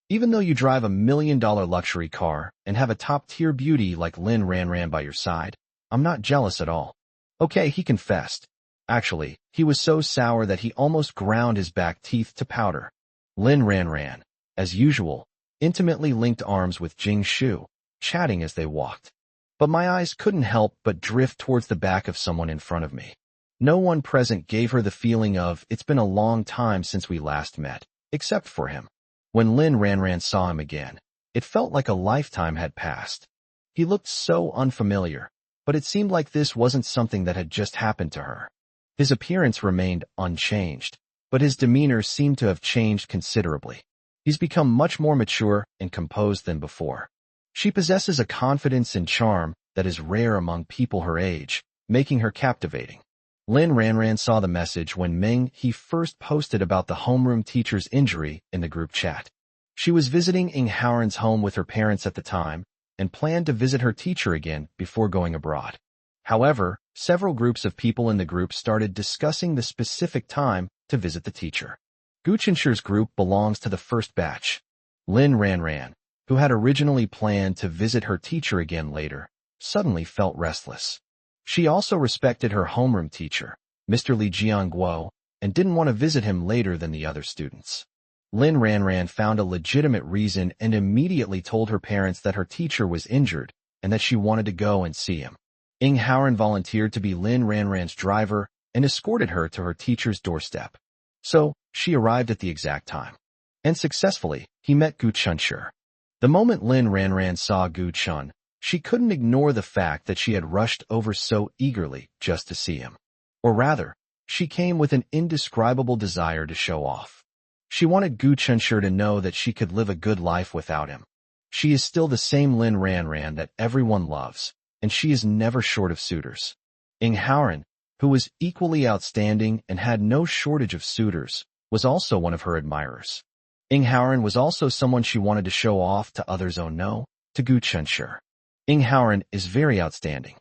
Even though you drive $1 million luxury car and have a top-tier beauty like Lin Ran by your side, I'm not jealous at all. Okay, he confessed. Actually, he was so sour that he almost ground his back teeth to powder. Lin Ran, as usual, intimately linked arms with Jing Shu, chatting as they walked. But my eyes couldn't help but drift towards the back of someone in front of me. No one present gave her the feeling of, it's been a long time since we last met, except for him. When Lin Ran saw him again, it felt like a lifetime had passed. He looked so unfamiliar, but it seemed like this wasn't something that had just happened to her. His appearance remained unchanged, but his demeanor seemed to have changed considerably. He's become much more mature and composed than before. She possesses a confidence and charm that is rare among people her age, making her captivating. Lin Ran saw the message when Meng He first posted about the homeroom teacher's injury in the group chat. She was visiting Ing Haoran's home with her parents at the time and planned to visit her teacher again before going abroad. However, several groups of people in the group started discussing the specific time to visit the teacher. Gu Qinshi's group belongs to the first batch. Lin Ranran, who had originally planned to visit her teacher again later, suddenly felt restless. She also respected her homeroom teacher, Mr. Li Jianguo, and didn't want to visit him later than the other students. Lin Ranran found a legitimate reason and immediately told her parents that her teacher was injured and that she wanted to go and see him. Ing Haoran volunteered to be Lin Ranran's driver and escorted her to her teacher's doorstep. So, she arrived at the exact time. And successfully, he met Gu Chunshi. The moment Lin Ranran saw Gu Chun, she couldn't ignore the fact that she had rushed over so eagerly just to see him. Or rather, she came with an indescribable desire to show off. She wanted Gu Chunshi to know that she could live a good life without him. She is still the same Lin Ranran that everyone loves, and she is never short of suitors. Ing Haoran, who was equally outstanding and had no shortage of suitors, was also one of her admirers. Ing Haoran was also someone she wanted to show off to others. Oh no, to Gu Chunshi. Ing Haoran is very outstanding.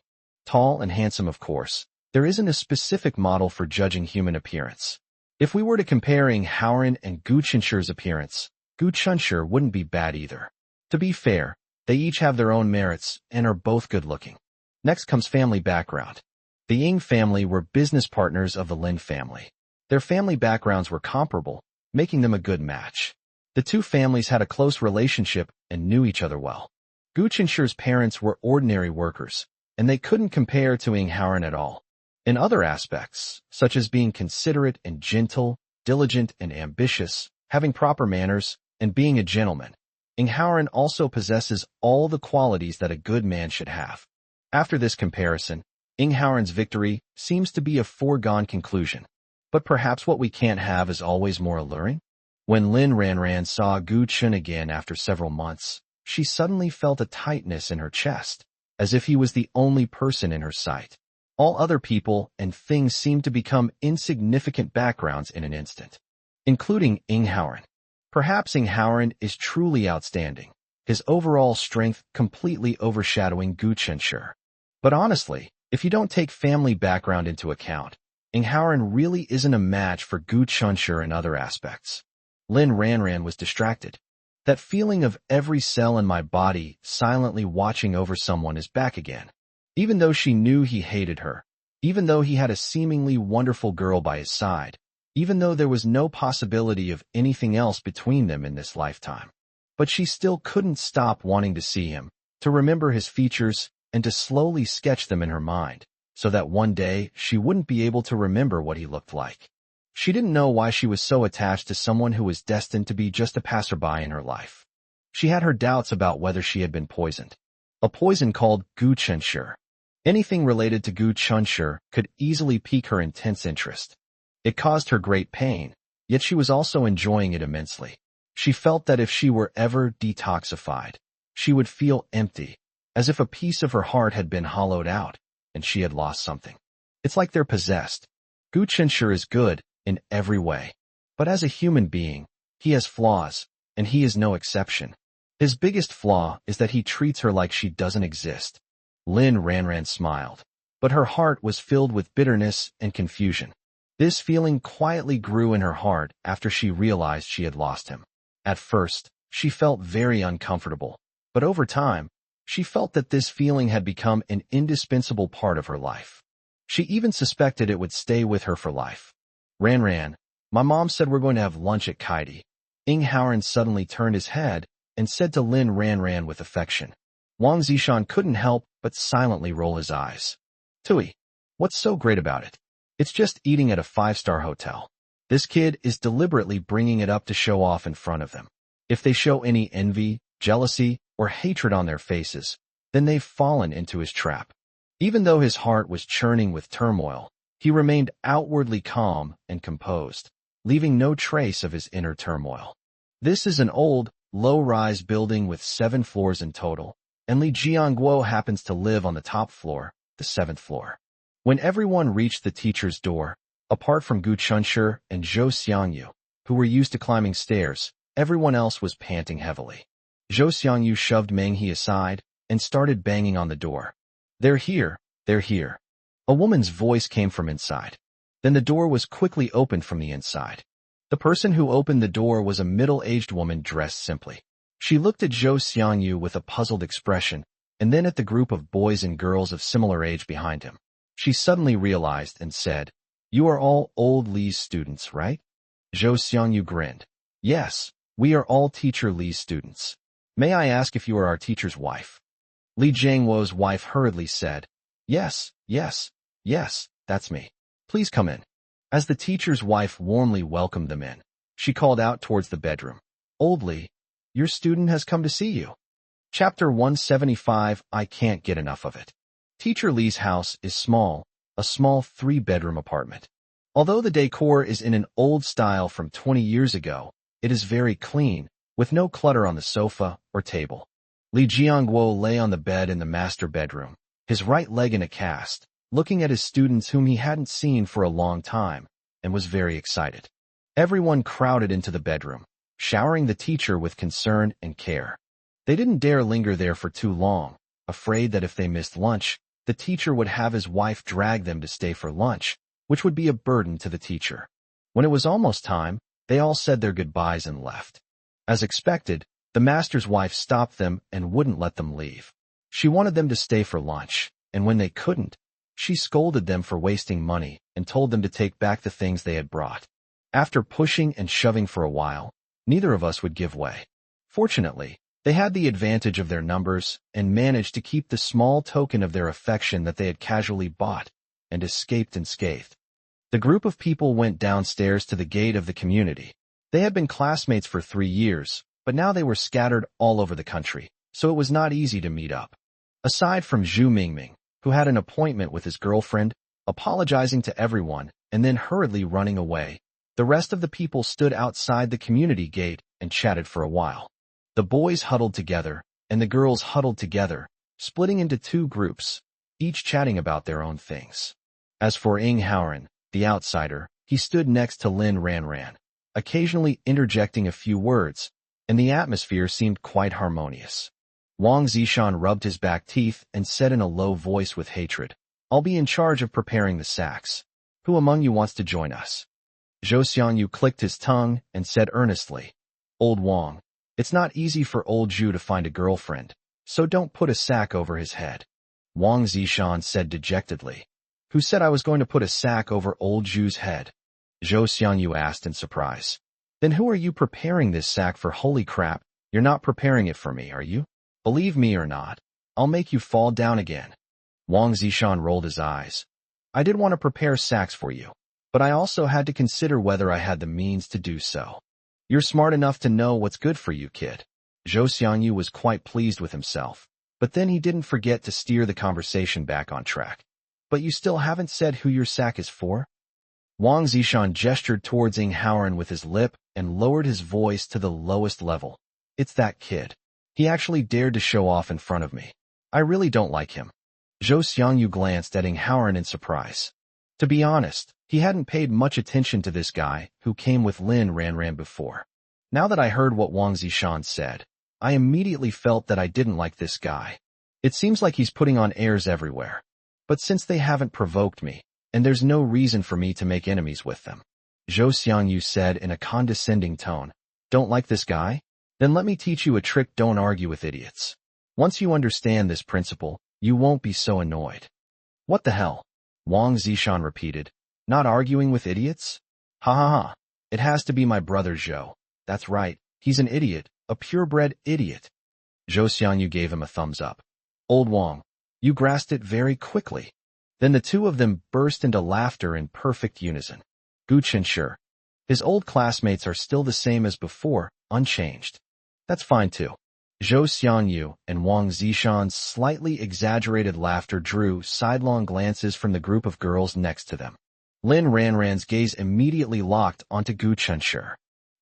Tall and handsome, of course. There isn't a specific model for judging human appearance. If we were to compare Ing Haoran and Gu Qinshi's appearance, Gu Chunshi wouldn't be bad either. To be fair, they each have their own merits and are both good-looking. Next comes family background. The Ing family were business partners of the Lin family. Their family backgrounds were comparable, making them a good match. The two families had a close relationship and knew each other well. Gu Qinshi's parents were ordinary workers, and they couldn't compare to Ing Haoran at all. In other aspects, such as being considerate and gentle, diligent and ambitious, having proper manners, and being a gentleman, Ing Haoran also possesses all the qualities that a good man should have. After this comparison, Ing Haoran's victory seems to be a foregone conclusion. But perhaps what we can't have is always more alluring? When Lin Ranran saw Gu Chun again after several months, she suddenly felt a tightness in her chest, as if he was the only person in her sight. All other people and things seemed to become insignificant backgrounds in an instant, including Ing Haoran. Perhaps Ing Haoran is truly outstanding, his overall strength completely overshadowing Gu Chunshi. But honestly, if you don't take family background into account, Ing Haoran really isn't a match for Gu Chunshi in other aspects. Lin Ranran was distracted. That feeling of every cell in my body silently watching over someone is back again. Even though she knew he hated her, even though he had a seemingly wonderful girl by his side, even though there was no possibility of anything else between them in this lifetime. But she still couldn't stop wanting to see him, to remember his features, and to slowly sketch them in her mind, so that one day she wouldn't be able to remember what he looked like. She didn't know why she was so attached to someone who was destined to be just a passerby in her life. She had her doubts about whether she had been poisoned. A poison called Gu Chunshi. Anything related to Gu Chunshi could easily pique her intense interest. It caused her great pain, yet she was also enjoying it immensely. She felt that if she were ever detoxified, she would feel empty, as if a piece of her heart had been hollowed out, and she had lost something. It's like they're possessed. Gu Chunshi is good in every way. But as a human being, he has flaws, and he is no exception. His biggest flaw is that he treats her like she doesn't exist. Lin Ranran smiled, but her heart was filled with bitterness and confusion. This feeling quietly grew in her heart after she realized she had lost him. At first, she felt very uncomfortable, but over time, she felt that this feeling had become an indispensable part of her life. She even suspected it would stay with her for life. Ranran, my mom said we're going to have lunch at Kaidi. Ing Haoran suddenly turned his head and said to Lin Ranran with affection. Wang Zishan couldn't help but silently roll his eyes. Tui, what's so great about it? It's just eating at a 5-star hotel. This kid is deliberately bringing it up to show off in front of them. If they show any envy, jealousy, or hatred on their faces, then they've fallen into his trap. Even though his heart was churning with turmoil, he remained outwardly calm and composed, leaving no trace of his inner turmoil. This is an old, low-rise building with 7 floors in total, and Li Jianguo happens to live on the top floor, the 7th floor. When everyone reached the teacher's door, apart from Gu Chunshi and Zhou Xiangyu, who were used to climbing stairs, Everyone else was panting heavily. Zhou Xiangyu shoved Meng He aside and started banging on the door. "They're here, they're here." A woman's voice came from inside. Then the door was quickly opened from the inside. The person who opened the door was a middle-aged woman dressed simply. She looked at Zhou Xiangyu with a puzzled expression, and then at the group of boys and girls of similar age behind him. She suddenly realized and said, "You are all old Li's students, right?" Zhou Xiangyu grinned. "Yes, we are all teacher Li's students. May I ask if you are our teacher's wife?" Li Jiangwo's wife hurriedly said, "Yes, yes, yes, that's me. Please come in." As the teacher's wife warmly welcomed them in, she called out towards the bedroom, "Old Li, your student has come to see you." Chapter 175, I can't get enough of it. Teacher Li's house is small, a small 3-bedroom apartment. Although the decor is in an old style from 20 years ago, it is very clean, with no clutter on the sofa or table. Li Jiangwo lay on the bed in the master bedroom, his right leg in a cast, looking at his students whom he hadn't seen for a long time, and was very excited. Everyone crowded into the bedroom, showering the teacher with concern and care. They didn't dare linger there for too long, afraid that if they missed lunch, the teacher would have his wife drag them to stay for lunch, which would be a burden to the teacher. When it was almost time, they all said their goodbyes and left. As expected, the master's wife stopped them and wouldn't let them leave. She wanted them to stay for lunch, and when they couldn't, she scolded them for wasting money and told them to take back the things they had brought. After pushing and shoving for a while, neither of us would give way. Fortunately, they had the advantage of their numbers and managed to keep the small token of their affection that they had casually bought, and escaped unscathed. The group of people went downstairs to the gate of the community. They had been classmates for 3 years, but now they were scattered all over the country, so it was not easy to meet up. Aside from Zhu Mingming, who had an appointment with his girlfriend, apologizing to everyone, and then hurriedly running away, the rest of the people stood outside the community gate and chatted for a while. The boys huddled together, and the girls huddled together, splitting into 2 groups, each chatting about their own things. As for Ying Haoran, the outsider, he stood next to Lin Ranran, occasionally interjecting a few words, and the atmosphere seemed quite harmonious. Wang Zishan rubbed his back teeth and said in a low voice with hatred, "I'll be in charge of preparing the sacks. Who among you wants to join us?" Zhou Xiangyu clicked his tongue and said earnestly, "Old Wang, it's not easy for old Zhu to find a girlfriend, so don't put a sack over his head." Wang Zishan said dejectedly, "Who said I was going to put a sack over old Zhu's head?" Zhou Xiangyu asked in surprise. "Then who are you preparing this sack for? Holy crap, you're not preparing it for me, are you? Believe me or not, I'll make you fall down again." Wang Zishan rolled his eyes. "I did want to prepare sacks for you, but I also had to consider whether I had the means to do so. You're smart enough to know what's good for you, kid." Zhou Xiangyu was quite pleased with himself, but then he didn't forget to steer the conversation back on track. "But you still haven't said who your sack is for?" Wang Zishan gestured towards Ying Haoran with his lip and lowered his voice to the lowest level. "It's that kid. He actually dared to show off in front of me. I really don't like him." Zhou Xiangyu glanced at Ying Haoran in surprise. To be honest, he hadn't paid much attention to this guy who came with Lin Ranran before. Now that I heard what Wang Zishan said, I immediately felt that I didn't like this guy. It seems like he's putting on airs everywhere. But since they haven't provoked me, and there's no reason for me to make enemies with them, Zhou Xiangyu said in a condescending tone, "Don't like this guy? Then let me teach you a trick. Don't argue with idiots. Once you understand this principle, you won't be so annoyed." "What the hell?" Wang Zishan repeated. "Not arguing with idiots? Ha ha ha. It has to be my brother Zhou. That's right, he's an idiot, a purebred idiot." Zhou Xiangyu gave him a thumbs up. "Old Wang, you grasped it very quickly." Then the 2 of them burst into laughter in perfect unison. Gu Chenshi. His old classmates are still the same as before, unchanged. That's fine too. Zhou Xiangyu and Wang Zishan's slightly exaggerated laughter drew sidelong glances from the group of girls next to them. Lin Ranran's gaze immediately locked onto Gu Chenshi.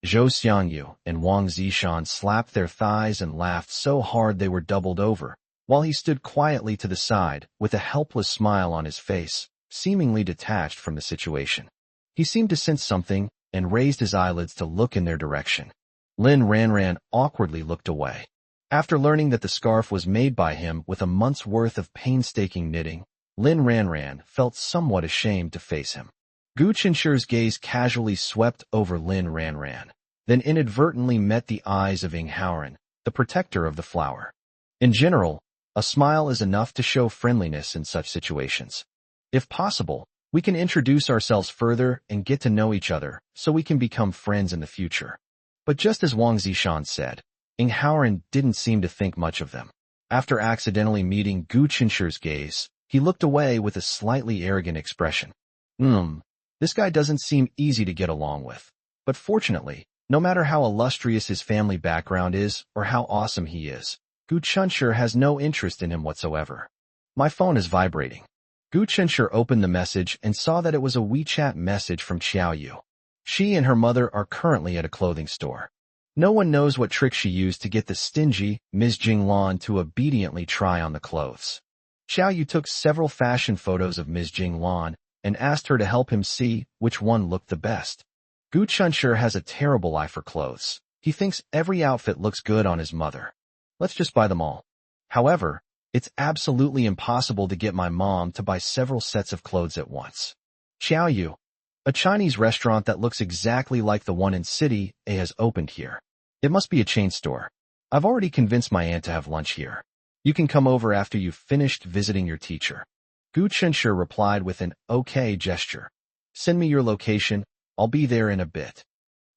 Zhou Xiangyu and Wang Zishan slapped their thighs and laughed so hard they were doubled over, while he stood quietly to the side with a helpless smile on his face, seemingly detached from the situation. He seemed to sense something and raised his eyelids to look in their direction. Lin Ranran awkwardly looked away. After learning that the scarf was made by him with a month's worth of painstaking knitting, Lin Ranran felt somewhat ashamed to face him. Gu Qinshi's gaze casually swept over Lin Ranran, then inadvertently met the eyes of Ing Haoran, the protector of the flower. In general, a smile is enough to show friendliness in such situations. If possible, we can introduce ourselves further and get to know each other so we can become friends in the future. But just as Wang Zishan said, Ing Haoran didn't seem to think much of them. After accidentally meeting Gu Qinshi's gaze, he looked away with a slightly arrogant expression. This guy doesn't seem easy to get along with. But fortunately, no matter how illustrious his family background is or how awesome he is, Gu Qinsher has no interest in him whatsoever. My phone is vibrating. Gu Qinsher opened the message and saw that it was a WeChat message from Xiaoyu. She and her mother are currently at a clothing store. No one knows what trick she used to get the stingy Ms. Jinglan to obediently try on the clothes. Xiaoyu took several fashion photos of Ms. Jinglan and asked her to help him see which one looked the best. Gu Qinsher has a terrible eye for clothes. He thinks every outfit looks good on his mother. Let's just buy them all. However, it's absolutely impossible to get my mom to buy several sets of clothes at once. Xiaoyu, a Chinese restaurant that looks exactly like the one in City A has opened here. It must be a chain store. I've already convinced my aunt to have lunch here. You can come over after you've finished visiting your teacher. Gu Qinsher replied with an okay gesture. Send me your location. I'll be there in a bit.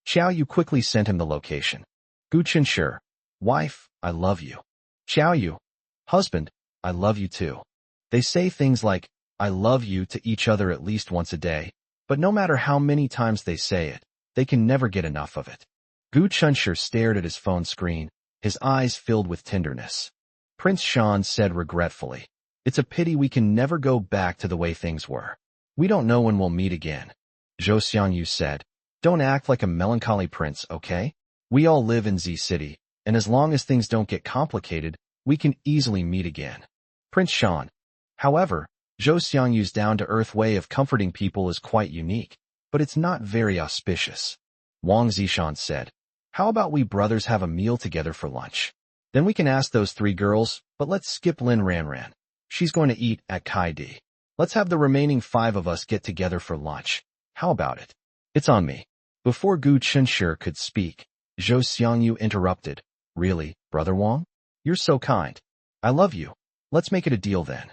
Xiaoyu quickly sent him the location. Gu Qinsher, wife, I love you. Xiaoyu, husband, I love you too. They say things like, I love you to each other at least once a day, but no matter how many times they say it, they can never get enough of it. Gu Qinsher stared at his phone screen, his eyes filled with tenderness. Prince Shan said regretfully, it's a pity we can never go back to the way things were. We don't know when we'll meet again. Zhou Xiangyu said, don't act like a melancholy prince, okay? We all live in Z City, and as long as things don't get complicated, we can easily meet again. Prince Shan. However, Zhou Xiangyu's down-to-earth way of comforting people is quite unique, but it's not very auspicious. Wang Zishan said, how about we brothers have a meal together for lunch? Then we can ask those 3 girls, but let's skip Lin Ranran. She's going to eat at Kaidi. Let's have the remaining 5 of us get together for lunch. How about it? It's on me. Before Gu Qinsher could speak, Zhou Xiangyu interrupted. Really, Brother Wang? You're so kind. I love you. Let's make it a deal then.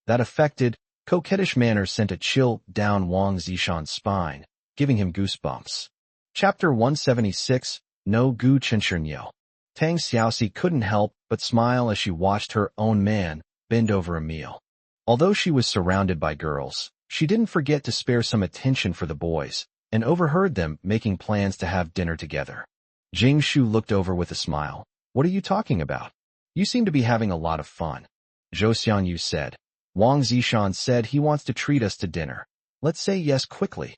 That affected, coquettish manner sent a chill down Wang Zishan's spine, giving him goosebumps. Chapter 176, No Gu Qinsher Niu. Tang Xiaoxi couldn't help but smile as she watched her own man bend over a meal. Although she was surrounded by girls, she didn't forget to spare some attention for the boys, and overheard them making plans to have dinner together. Jing Shu looked over with a smile. What are you talking about? You seem to be having a lot of fun. Zhou Xiangyu said. Wang Zishan said he wants to treat us to dinner. Let's say yes quickly.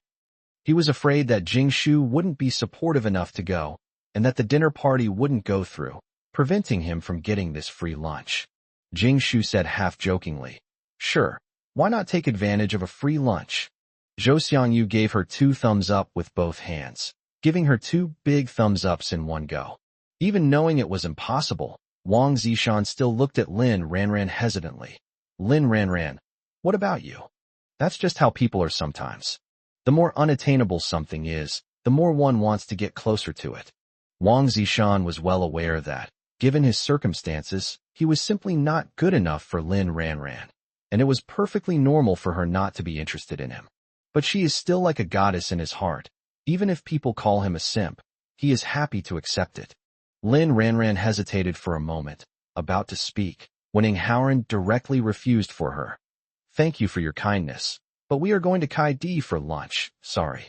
He was afraid that Jing Shu wouldn't be supportive enough to go, and that the dinner party wouldn't go through, preventing him from getting this free lunch. Jing Shu said half-jokingly, sure, why not take advantage of a free lunch? Zhou Xiangyu gave her 2 thumbs up with both hands, giving her 2 big thumbs-ups in one go. Even knowing it was impossible, Wang Zishan still looked at Lin Ranran hesitantly. Lin Ranran, what about you? That's just how people are sometimes. The more unattainable something is, the more one wants to get closer to it. Wang Zishan was well aware that, given his circumstances, he was simply not good enough for Lin Ranran, and it was perfectly normal for her not to be interested in him. But she is still like a goddess in his heart. Even if people call him a simp, he is happy to accept it. Lin Ranran hesitated for a moment, about to speak, when Ing Haoran directly refused for her. Thank you for your kindness, but we are going to Kaidi for lunch, sorry.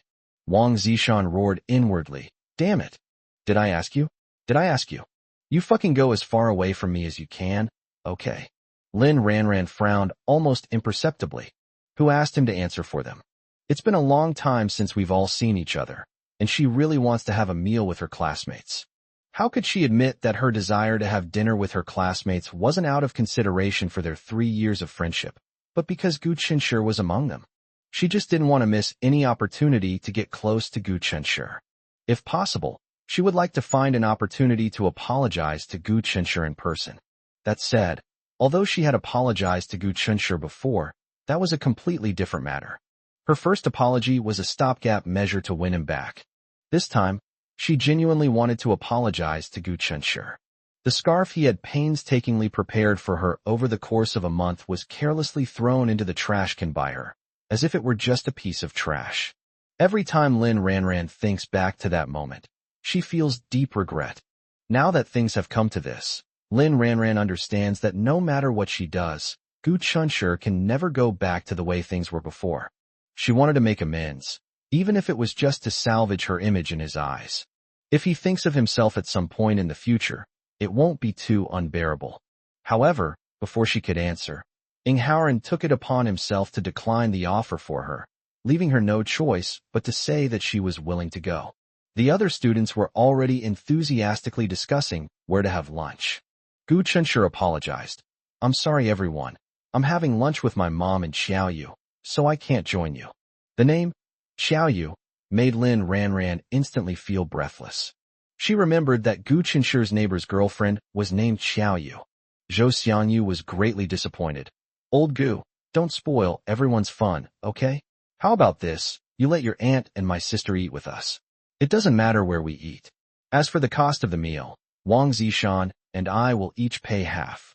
Wang Zishan roared inwardly. Damn it. Did I ask you? Did I ask you? You fucking go as far away from me as you can, okay. Lin Ranran frowned almost imperceptibly. Who asked him to answer for them? It's been a long time since we've all seen each other, and she really wants to have a meal with her classmates. How could she admit that her desire to have dinner with her classmates wasn't out of consideration for their 3 years of friendship, but because Gu Qinsher was among them? She just didn't want to miss any opportunity to get close to Gu Qinsher. If possible, She would like to find an opportunity to apologize to Gu Chunshur in person. That said, although she had apologized to Gu Chunshur before, that was a completely different matter. Her first apology was a stopgap measure to win him back. This time, she genuinely wanted to apologize to Gu Chunshur. The scarf he had painstakingly prepared for her over the course of a month was carelessly thrown into the trash can by her, as if it were just a piece of trash. Every time Lin Ranran thinks back to that moment, she feels deep regret. Now that things have come to this, Lin Ranran understands that no matter what she does, Gu Chunshur can never go back to the way things were before. She wanted to make amends, even if it was just to salvage her image in his eyes. If he thinks of himself at some point in the future, it won't be too unbearable. However, before she could answer, Ing Haoran took it upon himself to decline the offer for her, leaving her no choice but to say that she was willing to go. The other students were already enthusiastically discussing where to have lunch. Gu Chunshur apologized. "I'm sorry everyone. I'm having lunch with my mom in Xiaoyu, so I can't join you." The name, Xiaoyu, made Lin Ranran instantly feel breathless. She remembered that Gu Chunshur's neighbor's girlfriend was named Xiaoyu. Zhou Xiangyu was greatly disappointed. "Old Gu, don't spoil everyone's fun, okay? How about this, you let your aunt and my sister eat with us. It doesn't matter where we eat. As for the cost of the meal, Wang Zishan and I will each pay half."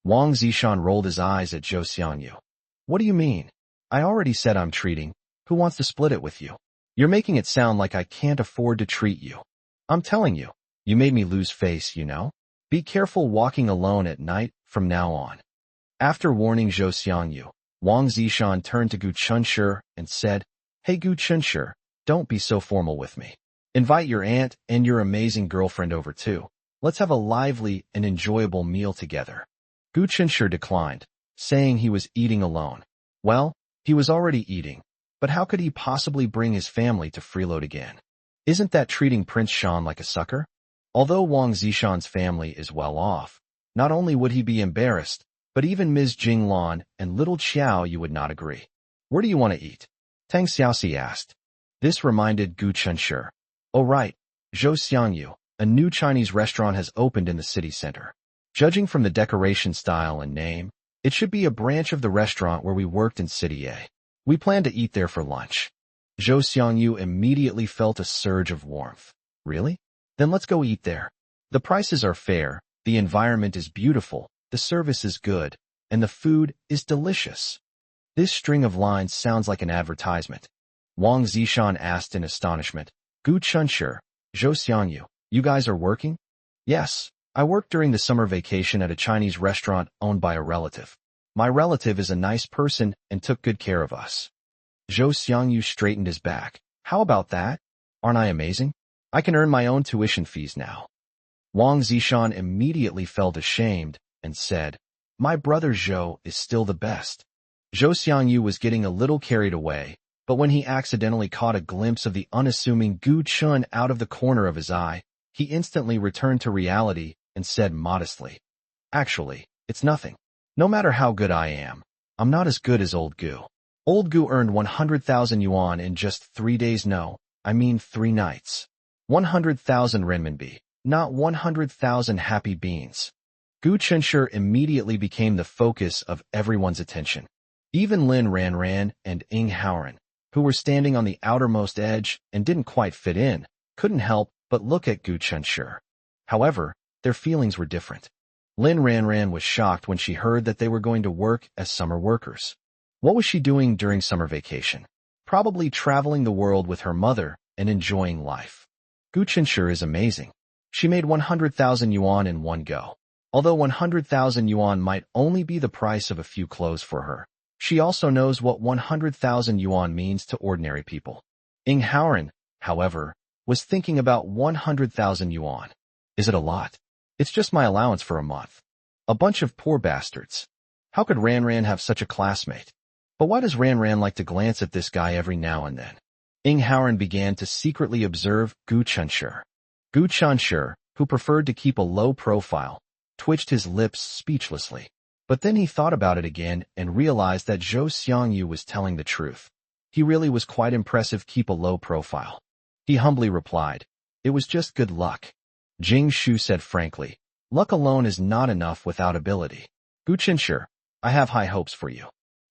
Wang Zishan rolled his eyes at Zhou Xiangyu. "What do you mean? I already said I'm treating. Who wants to split it with you? You're making it sound like I can't afford to treat you. I'm telling you, you made me lose face, you know? Be careful walking alone at night from now on." After warning Zhou Xiangyu, Wang Zishan turned to Gu Chunshur and said, "Hey Gu Chunshur, don't be so formal with me. Invite your aunt and your amazing girlfriend over too. Let's have a lively and enjoyable meal together." Gu Chunshur declined, saying he was eating alone. Well, he was already eating, but how could he possibly bring his family to freeload again? Isn't that treating Prince Shan like a sucker? Although Wang Zishan's family is well off, not only would he be embarrassed, but even Ms. Jinglan and little Qiao you would not agree. "Where do you want to eat?" Tang Xiaoxi asked. This reminded Gu Chunshur. "Oh right, Zhou Xiangyu, a new Chinese restaurant has opened in the city center. Judging from the decoration style and name, it should be a branch of the restaurant where we worked in City A. We plan to eat there for lunch." Zhou Xiangyu immediately felt a surge of warmth. "Really? Then let's go eat there. The prices are fair, the environment is beautiful, the service is good, and the food is delicious." This string of lines sounds like an advertisement. Wang Zishan asked in astonishment. "Gu Chunshur, Zhou Xiangyu, you guys are working?" "Yes, I work during the summer vacation at a Chinese restaurant owned by a relative. My relative is a nice person and took good care of us." Zhou Xiangyu straightened his back. "How about that? Aren't I amazing? I can earn my own tuition fees now." Wang Zishan immediately felt ashamed and said, "My brother Zhou is still the best." Zhou Xiangyu was getting a little carried away, but when he accidentally caught a glimpse of the unassuming Gu Chun out of the corner of his eye, he instantly returned to reality and said modestly, "Actually, it's nothing. No matter how good I am, I'm not as good as old Gu. Old Gu earned 100,000 yuan in just 3 days, no, I mean 3 nights. 100,000 renminbi, not 100,000 happy beans." Gu Chunshur immediately became the focus of everyone's attention. Even Lin Ranran and Ing Haoran, who were standing on the outermost edge and didn't quite fit in, couldn't help but look at Gu Chunshur. However, their feelings were different. Lin Ranran was shocked when she heard that they were going to work as summer workers. What was she doing during summer vacation? Probably traveling the world with her mother and enjoying life. Gu Chunshur is amazing. She made 100,000 yuan in one go. Although 100,000 yuan might only be the price of a few clothes for her, she also knows what 100,000 yuan means to ordinary people. Ing Haoran, however, was thinking about 100,000 yuan. Is it a lot? It's just my allowance for a month. A bunch of poor bastards. How could Ranran have such a classmate? But why does Ranran like to glance at this guy every now and then? Ing Haoran began to secretly observe Gu Chunshur. Gu Chunshur, who preferred to keep a low profile, twitched his lips speechlessly. But then he thought about it again and realized that Zhou Xiangyu was telling the truth. He really was quite impressive. Keep a low profile. He humbly replied, It was just good luck. Jing Shu said frankly. Luck alone is not enough without ability. Gu Qinsher, I have high hopes for you.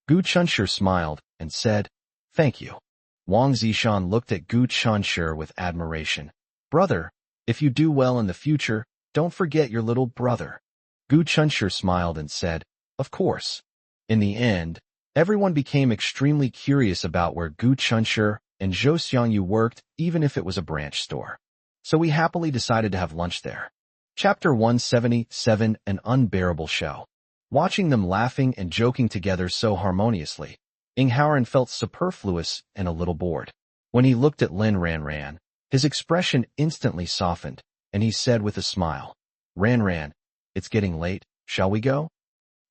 Gu Qinsher smiled and said, Thank you. Wang Zishan looked at Gu Qinsher with admiration. Brother, if you do well in the future, don't forget your little brother. Gu Qinsher smiled and said, Of course. In the end, everyone became extremely curious about where Gu Qinsher and Zhou Xiangyu worked, even if it was a branch store. So we happily decided to have lunch there. Chapter 177, An Unbearable Show. Watching them laughing and joking together so harmoniously, Ing Haoran felt superfluous and a little bored. When he looked at Lin Ranran, his expression instantly softened, and he said with a smile, Ranran, it's getting late, shall we go?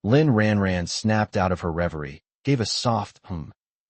Lin Ranran snapped out of her reverie, gave a soft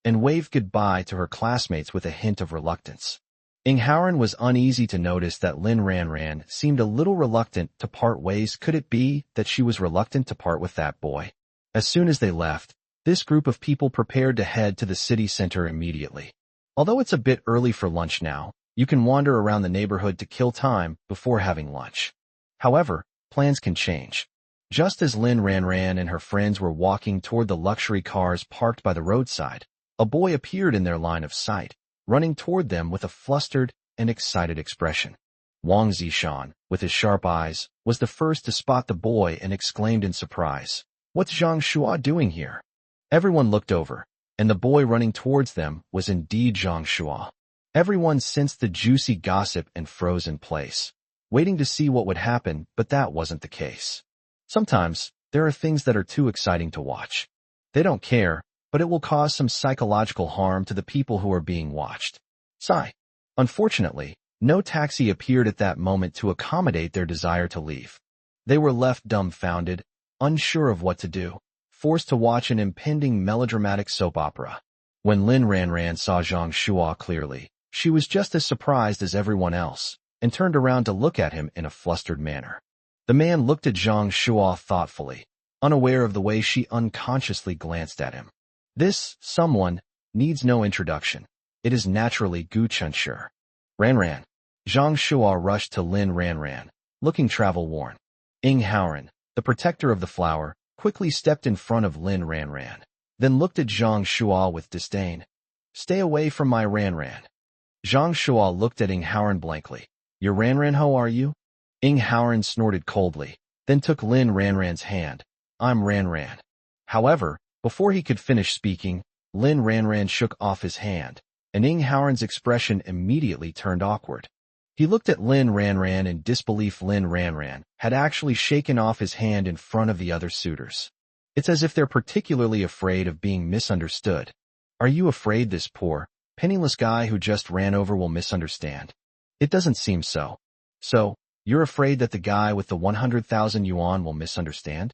and waved goodbye to her classmates with a hint of reluctance. Ing Haoran was uneasy to notice that Lin Ranran seemed a little reluctant to part ways. Could it be that she was reluctant to part with that boy? As soon as they left, this group of people prepared to head to the city center immediately. Although it's a bit early for lunch now, you can wander around the neighborhood to kill time before having lunch. However, plans can change. Just as Lin Ranran and her friends were walking toward the luxury cars parked by the roadside, a boy appeared in their line of sight, running toward them with a flustered and excited expression. Wang Zishan, with his sharp eyes, was the first to spot the boy and exclaimed in surprise, What's Zhang Shua doing here? Everyone looked over, and the boy running towards them was indeed Zhang Shua. Everyone sensed the juicy gossip and froze in place, waiting to see what would happen, but that wasn't the case. Sometimes, there are things that are too exciting to watch. They don't care, but it will cause some psychological harm to the people who are being watched. Sigh. Unfortunately, no taxi appeared at that moment to accommodate their desire to leave. They were left dumbfounded, unsure of what to do, forced to watch an impending melodramatic soap opera. When Lin Ranran saw Zhang Shua clearly, she was just as surprised as everyone else, and turned around to look at him in a flustered manner. The man looked at Zhang Shua thoughtfully, unaware of the way she unconsciously glanced at him. This someone needs no introduction. It is naturally Gu Qinsher. Ranran. Zhang Shua rushed to Lin Ranran, looking travel-worn. Ing Haoran, the protector of the flower, quickly stepped in front of Lin Ranran, then looked at Zhang Shua with disdain. Stay away from my Ranran. Zhang Shua looked at Ing Haoran blankly. Your Ranran ho are you? Ing Haoran snorted coldly, then took Lin Ranran's hand. I'm Ranran. However, before he could finish speaking, Lin Ranran shook off his hand, and Ing Haoran's expression immediately turned awkward. He looked at Lin Ranran in disbelief. Lin Ranran had actually shaken off his hand in front of the other suitors. It's as if they're particularly afraid of being misunderstood. Are you afraid this poor, penniless guy who just ran over will misunderstand? It doesn't seem so. So, you're afraid that the guy with the 100,000 yuan will misunderstand?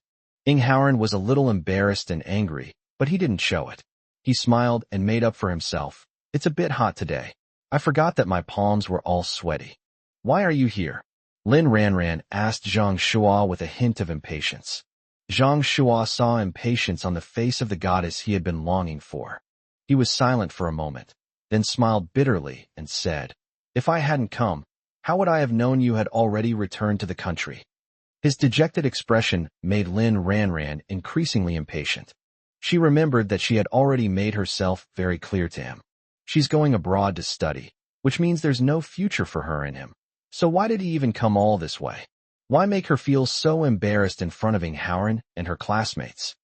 Ing Haoran was a little embarrassed and angry, but he didn't show it. He smiled and made up for himself. It's a bit hot today. I forgot that my palms were all sweaty. Why are you here? Lin Ranran asked Zhang Shua with a hint of impatience. Zhang Shua saw impatience on the face of the goddess he had been longing for. He was silent for a moment, then smiled bitterly and said, If I hadn't come, how would I have known you had already returned to the country? His dejected expression made Lin Ranran increasingly impatient. She remembered that she had already made herself very clear to him. She's going abroad to study, which means there's no future for her and him. So why did he even come all this way? Why make her feel so embarrassed in front of Ing Haoran and her classmates?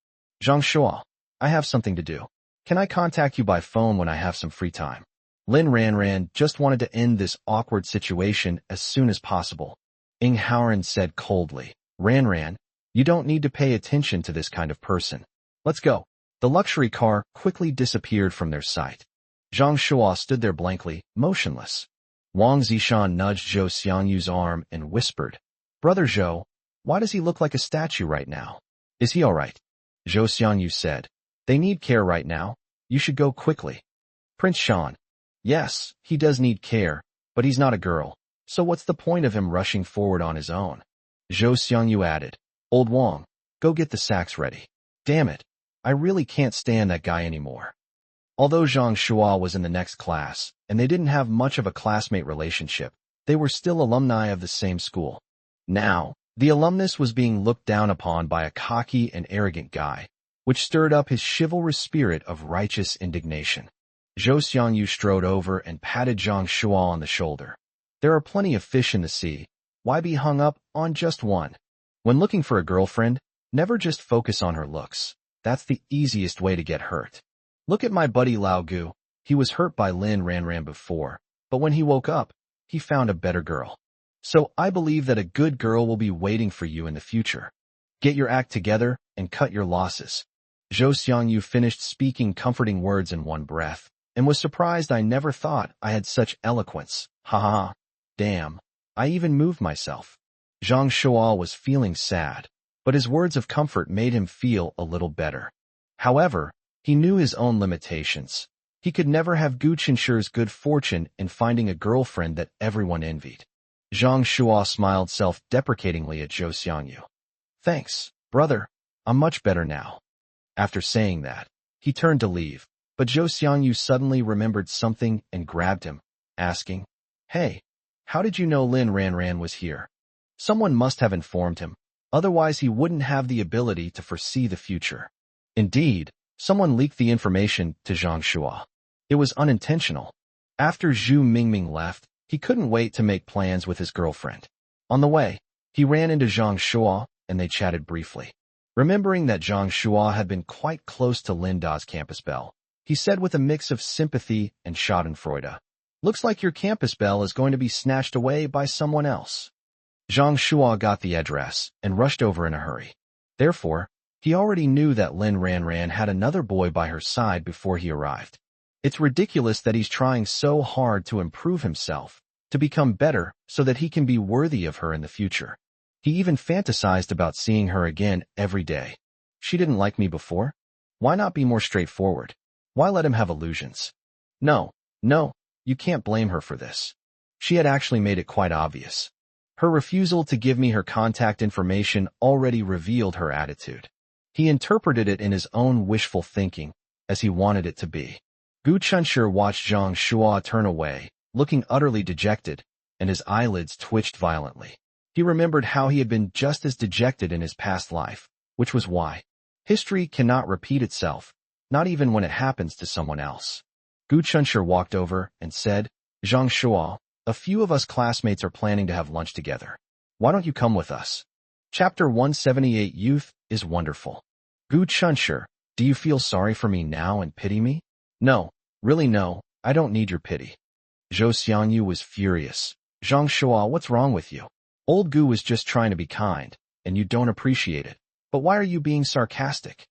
Zhang Shua, I have something to do. Can I contact you by phone when I have some free time? Lin Ranran just wanted to end this awkward situation as soon as possible. Ing Haoran said coldly, Ranran, you don't need to pay attention to this kind of person. Let's go. The luxury car quickly disappeared from their sight. Zhang Shua stood there blankly, motionless. Wang Zishan nudged Zhou Xiangyu's arm and whispered, Brother Zhou, why does he look like a statue right now? Is he all right? Zhou Xiangyu said, They need care right now. You should go quickly. Prince Shan. Yes, he does need care, but he's not a girl. So what's the point of him rushing forward on his own? Zhou Xiangyu added, Old Wang, go get the sacks ready. Damn it, I really can't stand that guy anymore. Although Zhang Shua was in the next class, and they didn't have much of a classmate relationship, They were still alumni of the same school. Now, the alumnus was being looked down upon by a cocky and arrogant guy, which stirred up his chivalrous spirit of righteous indignation. Zhou Xiangyu strode over and patted Zhang Shuo on the shoulder. There are plenty of fish in the sea. Why be hung up on just one? When looking for a girlfriend, never just focus on her looks. That's the easiest way to get hurt. Look at my buddy Lao Gu. He was hurt by Lin Ranran before, but when he woke up, he found a better girl. So I believe that a good girl will be waiting for you in the future. Get your act together and cut your losses. Zhou Xiangyu finished speaking comforting words in one breath, and was surprised I never thought I had such eloquence. Ha ha ha. Damn. I even moved myself. Zhang Shuo was feeling sad, but his words of comfort made him feel a little better. However, he knew his own limitations. He could never have Gu Qinshi's good fortune in finding a girlfriend that everyone envied. Zhang Shuo smiled self-deprecatingly at Zhou Xiangyu. Thanks, brother. I'm much better now. After saying that, he turned to leave, but Zhou Xiangyu suddenly remembered something and grabbed him, asking, Hey, how did you know Lin Ranran was here? Someone must have informed him, otherwise he wouldn't have the ability to foresee the future. Indeed, someone leaked the information to Zhang Shuo. It was unintentional. After Zhu Mingming left, he couldn't wait to make plans with his girlfriend. On the way, he ran into Zhang Shuo, and they chatted briefly. Remembering that Zhang Shuo had been quite close to Linda's campus belle, he said with a mix of sympathy and schadenfreude, Looks like your campus belle is going to be snatched away by someone else. Zhang Shuo got the address and rushed over in a hurry. Therefore, he already knew that Lin Ranran had another boy by her side before he arrived. It's ridiculous that he's trying so hard to improve himself, to become better so that he can be worthy of her in the future. He even fantasized about seeing her again every day. She didn't like me before? Why not be more straightforward? Why let him have illusions? No, you can't blame her for this. She had actually made it quite obvious. Her refusal to give me her contact information already revealed her attitude. He interpreted it in his own wishful thinking, as he wanted it to be. Gu Chunshi watched Zhang Shuo turn away, looking utterly dejected, and his eyelids twitched violently. He remembered how he had been just as dejected in his past life, which was why history cannot repeat itself, not even when it happens to someone else. Gu Chunshi walked over and said, Zhang Shuo, a few of us classmates are planning to have lunch together. Why don't you come with us? Chapter 178 Youth is Wonderful. Gu Chunshi, do you feel sorry for me now and pity me? No, really no, I don't need your pity. Zhou Xiangyu was furious. Zhang Shuo, what's wrong with you? Old Gu was just trying to be kind, and you don't appreciate it. But why are you being sarcastic?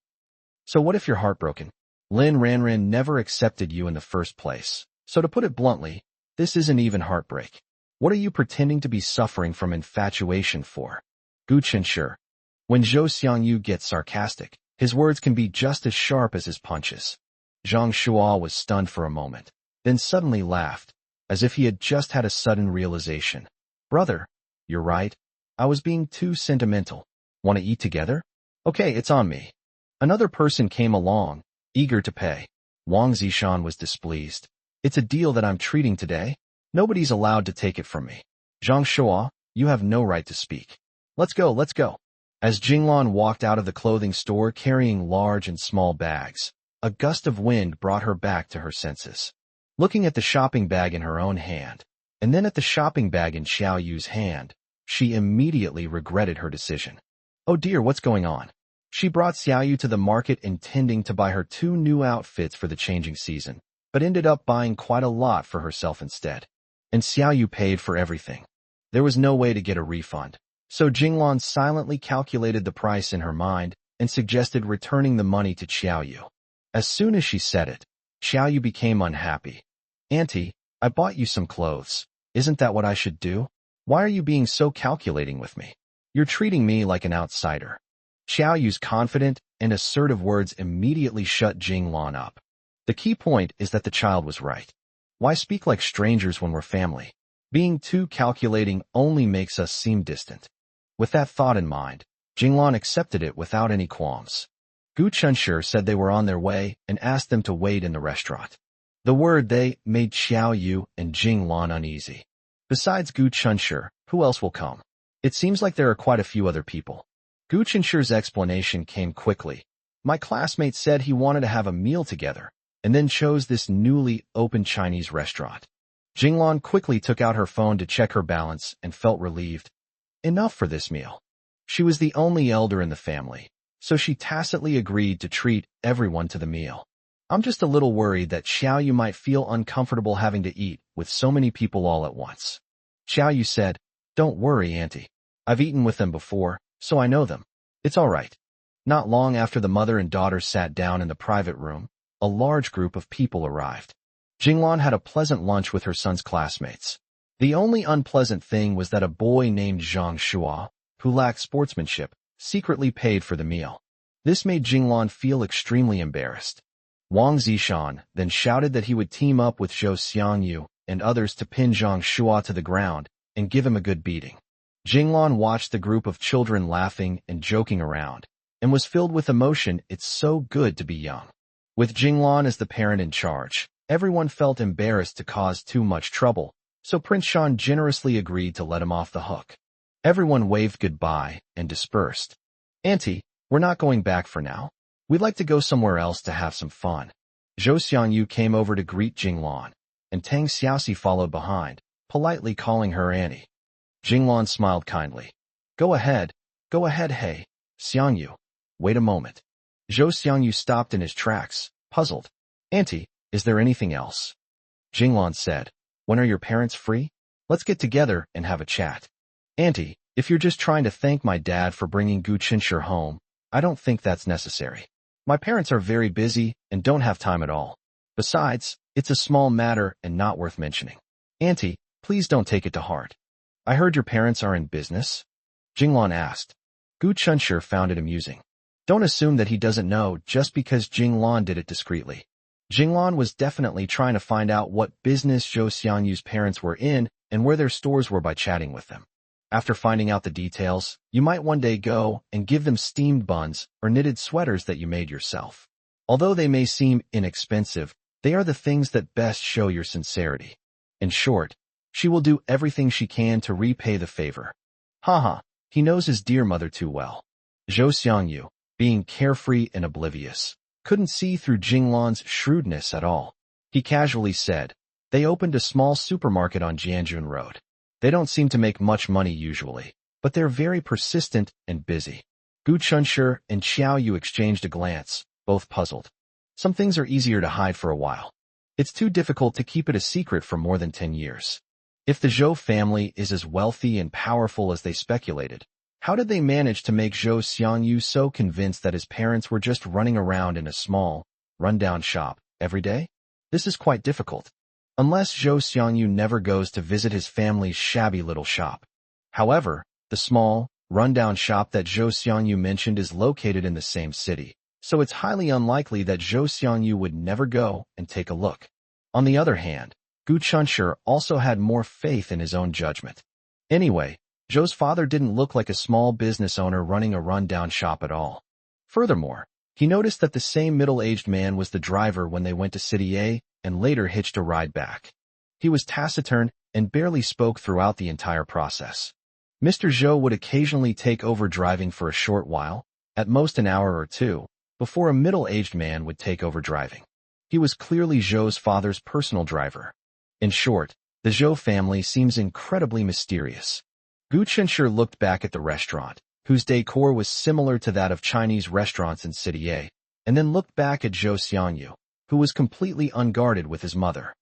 So what if you're heartbroken? Lin Ranran never accepted you in the first place. So to put it bluntly, this isn't even heartbreak. What are you pretending to be suffering from infatuation for? Gu Chunshi. When Zhou Xiangyu gets sarcastic, his words can be just as sharp as his punches. Zhang Shuo was stunned for a moment, then suddenly laughed, as if he had just had a sudden realization. Brother, you're right. I was being too sentimental. Want to eat together? Okay, it's on me. Another person came along, eager to pay. Wang Zishan was displeased. It's a deal that I'm treating today. Nobody's allowed to take it from me. Zhang Shuo, you have no right to speak. Let's go. As Jinglan walked out of the clothing store carrying large and small bags, a gust of wind brought her back to her senses. Looking at the shopping bag in her own hand, and then at the shopping bag in Xiao Yu's hand, she immediately regretted her decision. Oh dear, what's going on? She brought Xiao Yu to the market intending to buy her 2 new outfits for the changing season, but ended up buying quite a lot for herself instead. And Xiao Yu paid for everything. There was no way to get a refund, so Jinglan silently calculated the price in her mind and suggested returning the money to Xiao Yu. As soon as she said it, Xiao Yu became unhappy. Auntie, I bought you some clothes. Isn't that what I should do? Why are you being so calculating with me? You're treating me like an outsider. Xiao Yu's confident and assertive words immediately shut Jinglan up. The key point is that the child was right. Why speak like strangers when we're family? Being too calculating only makes us seem distant. With that thought in mind, Jinglan accepted it without any qualms. Gu Chunshi said they were on their way and asked them to wait in the restaurant. The word "they" made Xiao Yu and Jinglan uneasy. Besides Gu Chunshi, who else will come? It seems like there are quite a few other people. Gu Chunshi's explanation came quickly. My classmate said he wanted to have a meal together, and then chose this newly opened Chinese restaurant. Jinglan quickly took out her phone to check her balance and felt relieved. Enough for this meal. She was the only elder in the family, so she tacitly agreed to treat everyone to the meal. I'm just a little worried that Xiaoyu might feel uncomfortable having to eat with so many people all at once. Xiaoyu said, "Don't worry, Auntie. I've eaten with them before, so I know them. It's all right." Not long after the mother and daughter sat down in the private room, a large group of people arrived. Jinglan had a pleasant lunch with her son's classmates. The only unpleasant thing was that a boy named Zhang Shua, who lacked sportsmanship, secretly paid for the meal. This made Jinglan feel extremely embarrassed. Wang Zishan then shouted that he would team up with Zhou Xiangyu and others to pin Zhang Shua to the ground and give him a good beating. Jinglan watched the group of children laughing and joking around, and was filled with emotion. It's so good to be young. With Jinglan as the parent in charge, everyone felt embarrassed to cause too much trouble, so Prince Shan generously agreed to let him off the hook. Everyone waved goodbye and dispersed. "Auntie, we're not going back for now. We'd like to go somewhere else to have some fun." Zhou Xiangyu came over to greet Jinglan, and Tang Xiaoxi followed behind, politely calling her Annie. Jinglan smiled kindly. Go ahead, hey, Xiangyu. Wait a moment." Zhou Xiangyu stopped in his tracks, puzzled. "Auntie, is there anything else?" Jinglan said, "When are your parents free? Let's get together and have a chat." "Auntie, if you're just trying to thank my dad for bringing Gu Chinshi home, I don't think that's necessary. My parents are very busy and don't have time at all. Besides, it's a small matter and not worth mentioning. Auntie, please don't take it to heart." "I heard your parents are in business?" Jinglan asked. Gu Chinshi found it amusing. Don't assume that he doesn't know just because Jinglan did it discreetly. Jinglan was definitely trying to find out what business Zhou Xiangyu's parents were in and where their stores were by chatting with them. After finding out the details, you might one day go and give them steamed buns or knitted sweaters that you made yourself. Although they may seem inexpensive, they are the things that best show your sincerity. In short, she will do everything she can to repay the favor. Haha, he knows his dear mother too well. Zhou Xiangyu, being carefree and oblivious, couldn't see through Jinglan's shrewdness at all. He casually said, "They opened a small supermarket on Jianjun Road. They don't seem to make much money usually, but they're very persistent and busy." Gu Chunshi and Xiaoyu exchanged a glance, both puzzled. Some things are easier to hide for a while. It's too difficult to keep it a secret for more than 10 years. If the Zhou family is as wealthy and powerful as they speculated, how did they manage to make Zhou Xiangyu so convinced that his parents were just running around in a small, rundown shop every day? This is quite difficult. Unless Zhou Xiangyu never goes to visit his family's shabby little shop. However, the small, rundown shop that Zhou Xiangyu mentioned is located in the same city, so it's highly unlikely that Zhou Xiangyu would never go and take a look. On the other hand, Gu Chunshi also had more faith in his own judgment. Anyway, Zhou's father didn't look like a small business owner running a rundown shop at all. Furthermore, he noticed that the same middle-aged man was the driver when they went to City A and later hitched a ride back. He was taciturn and barely spoke throughout the entire process. Mr. Zhou would occasionally take over driving for a short while, at most an hour or two, before a middle-aged man would take over driving. He was clearly Zhou's father's personal driver. In short, the Zhou family seems incredibly mysterious. Gu Chunshi looked back at the restaurant, whose decor was similar to that of Chinese restaurants in City A, and then looked back at Zhou Xiangyu, who was completely unguarded with his mother.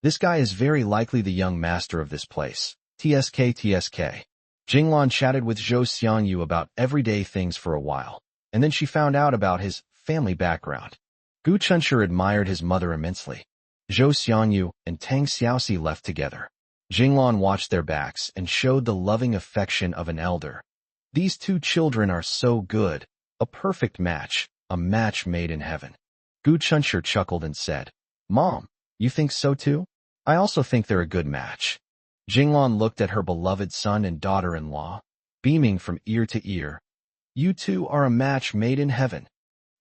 This guy is very likely the young master of this place. TSK. Jinglan chatted with Zhou Xiangyu about everyday things for a while, and then she found out about his family background. Gu Chunshi admired his mother immensely. Zhou Xiangyu and Tang Xiaoxi left together. Jinglan watched their backs and showed the loving affection of an elder. These two children are so good, a perfect match, a match made in heaven. Gu Chunshi chuckled and said, "Mom, you think so too? I also think they're a good match." Jinglan looked at her beloved son and daughter-in-law, beaming from ear to ear. "You two are a match made in heaven."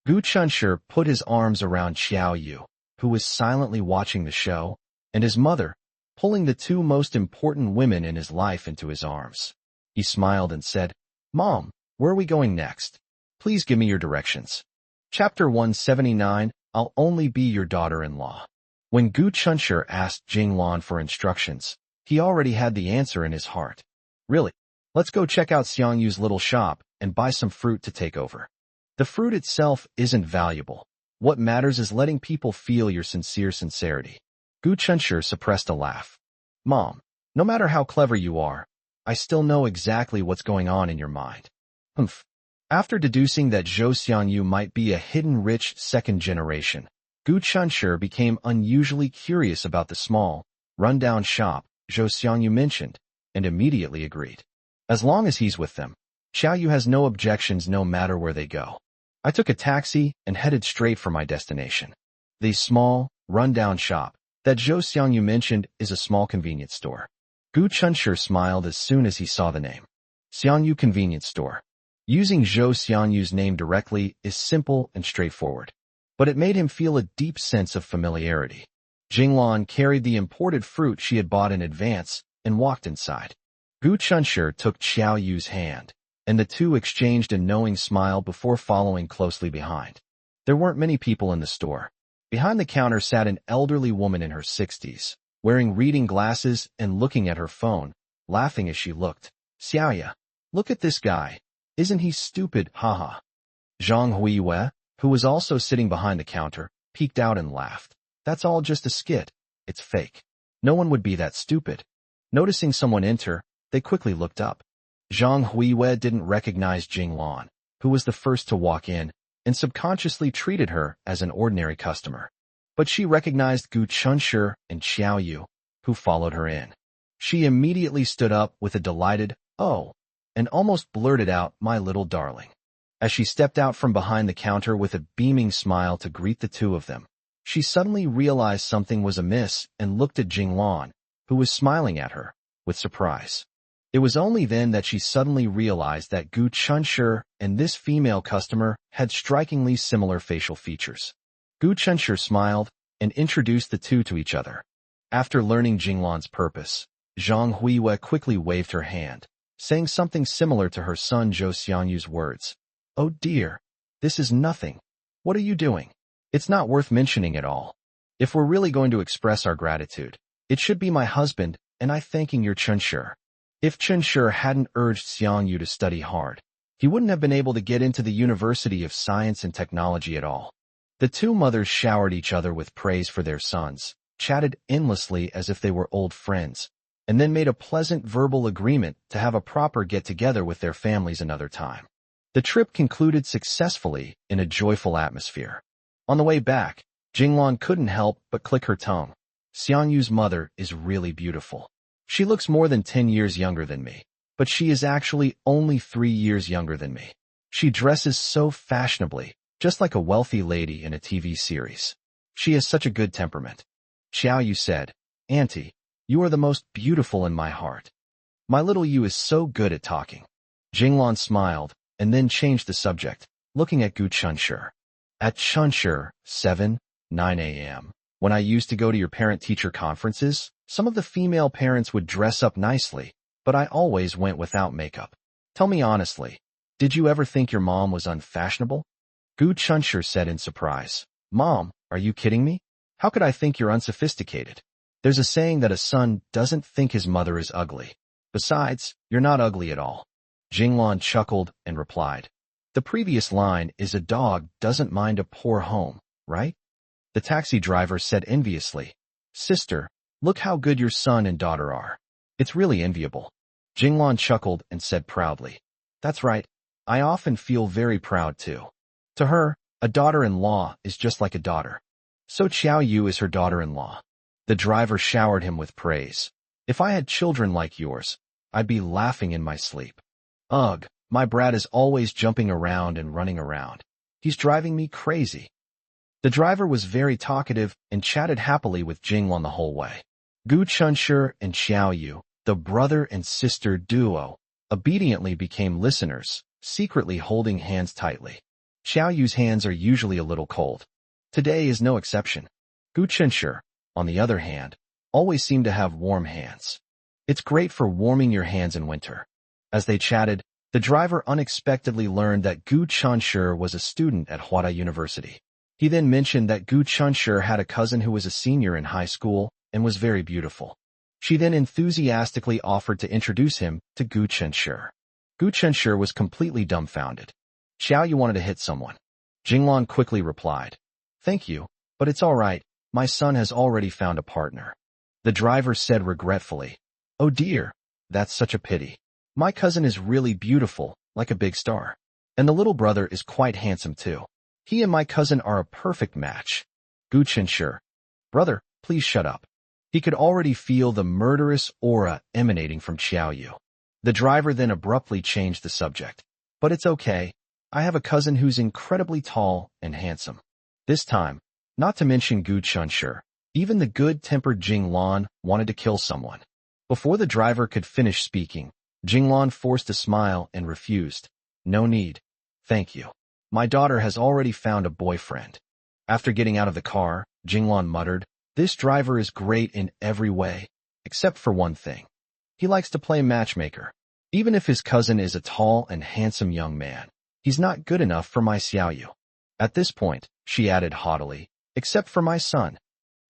Gu Chunshi put his arms around Xiaoyu, who was silently watching the show, and his mother, pulling the two most important women in his life into his arms. He smiled and said, "Mom, where are we going next? Please give me your directions." Chapter 179, I'll only be your daughter-in-law. When Gu Chunshur asked Jinglan for instructions, he already had the answer in his heart. Really? Let's go check out Xiangyu's little shop and buy some fruit to take over. The fruit itself isn't valuable. What matters is letting people feel your sincere sincerity. Gu Chunshur suppressed a laugh. Mom, no matter how clever you are, I still know exactly what's going on in your mind. Humph. After deducing that Zhou Xiangyu might be a hidden rich second generation, Gu Chunshur became unusually curious about the small, run-down shop Zhou Xiangyu mentioned, and immediately agreed. As long as he's with them, Xiaoyu has no objections no matter where they go. I took a taxi and headed straight for my destination. The small, run-down shop that Zhou Xiangyu mentioned is a small convenience store. Gu Chunshur smiled as soon as he saw the name. Xiangyu Convenience Store. Using Zhou Xiangyu's name directly is simple and straightforward, but it made him feel a deep sense of familiarity. Jinglan carried the imported fruit she had bought in advance and walked inside. Gu Chunshur took Xiaoyu's hand, and the two exchanged a knowing smile before following closely behind. There weren't many people in the store. Behind the counter sat an elderly woman in her 60s, wearing reading glasses and looking at her phone, laughing as she looked. Xiaoya, look at this guy. Isn't he stupid, haha. Zhang Huiyue, who was also sitting behind the counter, peeked out and laughed. That's all just a skit. It's fake. No one would be that stupid. Noticing someone enter, they quickly looked up. Zhang Huiyue didn't recognize Jinglan, who was the first to walk in, and subconsciously treated her as an ordinary customer. But she recognized Gu Chunshur and Xiaoyu, who followed her in. She immediately stood up with a delighted, "Oh," and almost blurted out, "My little darling." As she stepped out from behind the counter with a beaming smile to greet the two of them, she suddenly realized something was amiss and looked at Jinglan, who was smiling at her, with surprise. It was only then that she suddenly realized that Gu Chunshur and this female customer had strikingly similar facial features. Gu Chunshur smiled and introduced the two to each other. After learning Jinglan's purpose, Zhang Huiyue quickly waved her hand, saying something similar to her son Zhou Xiangyu's words. "Oh dear, this is nothing. What are you doing? It's not worth mentioning at all. If we're really going to express our gratitude, it should be my husband and I thanking your Chunshur." If Chunshur hadn't urged Xiangyu to study hard, he wouldn't have been able to get into the University of Science and Technology at all. The two mothers showered each other with praise for their sons, chatted endlessly as if they were old friends, and then made a pleasant verbal agreement to have a proper get-together with their families another time. The trip concluded successfully in a joyful atmosphere. On the way back, Jinglan couldn't help but click her tongue. Xiangyu's mother is really beautiful. She looks more than 10 years younger than me, but she is actually only 3 years younger than me. She dresses so fashionably, just like a wealthy lady in a TV series. She has such a good temperament. Xiaoyu said, "Auntie, you are the most beautiful in my heart. My little you is so good at talking." Jinglan smiled, and then changed the subject, looking at Gu Chunshur. At Chunshur, 9 a.m., when I used to go to your parent-teacher conferences, some of the female parents would dress up nicely, but I always went without makeup. Tell me honestly, did you ever think your mom was unfashionable? Gu Chunshur said in surprise. Mom, are you kidding me? How could I think you're unsophisticated? There's a saying that a son doesn't think his mother is ugly. Besides, you're not ugly at all. Jinglan chuckled and replied. The previous line is a dog doesn't mind a poor home, right? The taxi driver said enviously. Sister, look how good your son and daughter are. It's really enviable. Jinglan chuckled and said proudly. That's right. I often feel very proud too. To her, a daughter-in-law is just like a daughter. So Xiaoyu is her daughter-in-law. The driver showered him with praise. If I had children like yours, I'd be laughing in my sleep. Ugh, my brat is always jumping around and running around. He's driving me crazy. The driver was very talkative and chatted happily with Jinglan the whole way. Gu Chunshur and Xiaoyu, the brother and sister duo, obediently became listeners, secretly holding hands tightly. Xiaoyu's hands are usually a little cold. Today is no exception. Gu Chunshur, on the other hand, always seem to have warm hands. It's great for warming your hands in winter. As they chatted, the driver unexpectedly learned that Gu Chunshi was a student at Hwada University. He then mentioned that Gu Chunshi had a cousin who was a senior in high school and was very beautiful. She then enthusiastically offered to introduce him to Gu Chunshi. Gu Chunshi was completely dumbfounded. Xiao Yu wanted to hit someone. Jinglan quickly replied, "Thank you, but it's all right. My son has already found a partner." The driver said regretfully, "Oh dear, that's such a pity. My cousin is really beautiful, like a big star. And the little brother is quite handsome too. He and my cousin are a perfect match." Gu Chunshi, "Brother, please shut up." He could already feel the murderous aura emanating from Xiao Yu. The driver then abruptly changed the subject. "But it's okay. I have a cousin who's incredibly tall and handsome." This time, not to mention Gu Chunshi, even the good-tempered Jinglan wanted to kill someone. Before the driver could finish speaking, Jinglan forced a smile and refused. "No need. Thank you. My daughter has already found a boyfriend." After getting out of the car, Jinglan muttered, "This driver is great in every way, except for one thing. He likes to play matchmaker. Even if his cousin is a tall and handsome young man, he's not good enough for my Xiao Yu." At this point, she added haughtily, "Except for my son."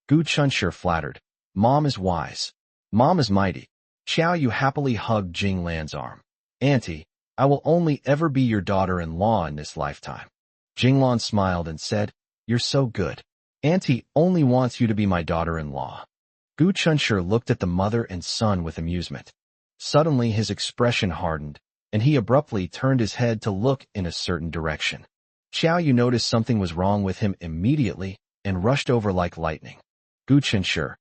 Gu Chunshi flattered, "Mom is wise. Mom is mighty." Xiao Yu happily hugged Jinglan's arm. "Auntie, I will only ever be your daughter-in-law in this lifetime." Jinglan smiled and said, "You're so good. Auntie only wants you to be my daughter-in-law." Gu Chunshi looked at the mother and son with amusement. Suddenly his expression hardened, and he abruptly turned his head to look in a certain direction. Xiao Yu noticed something was wrong with him immediately and rushed over like lightning. Gu Chunshi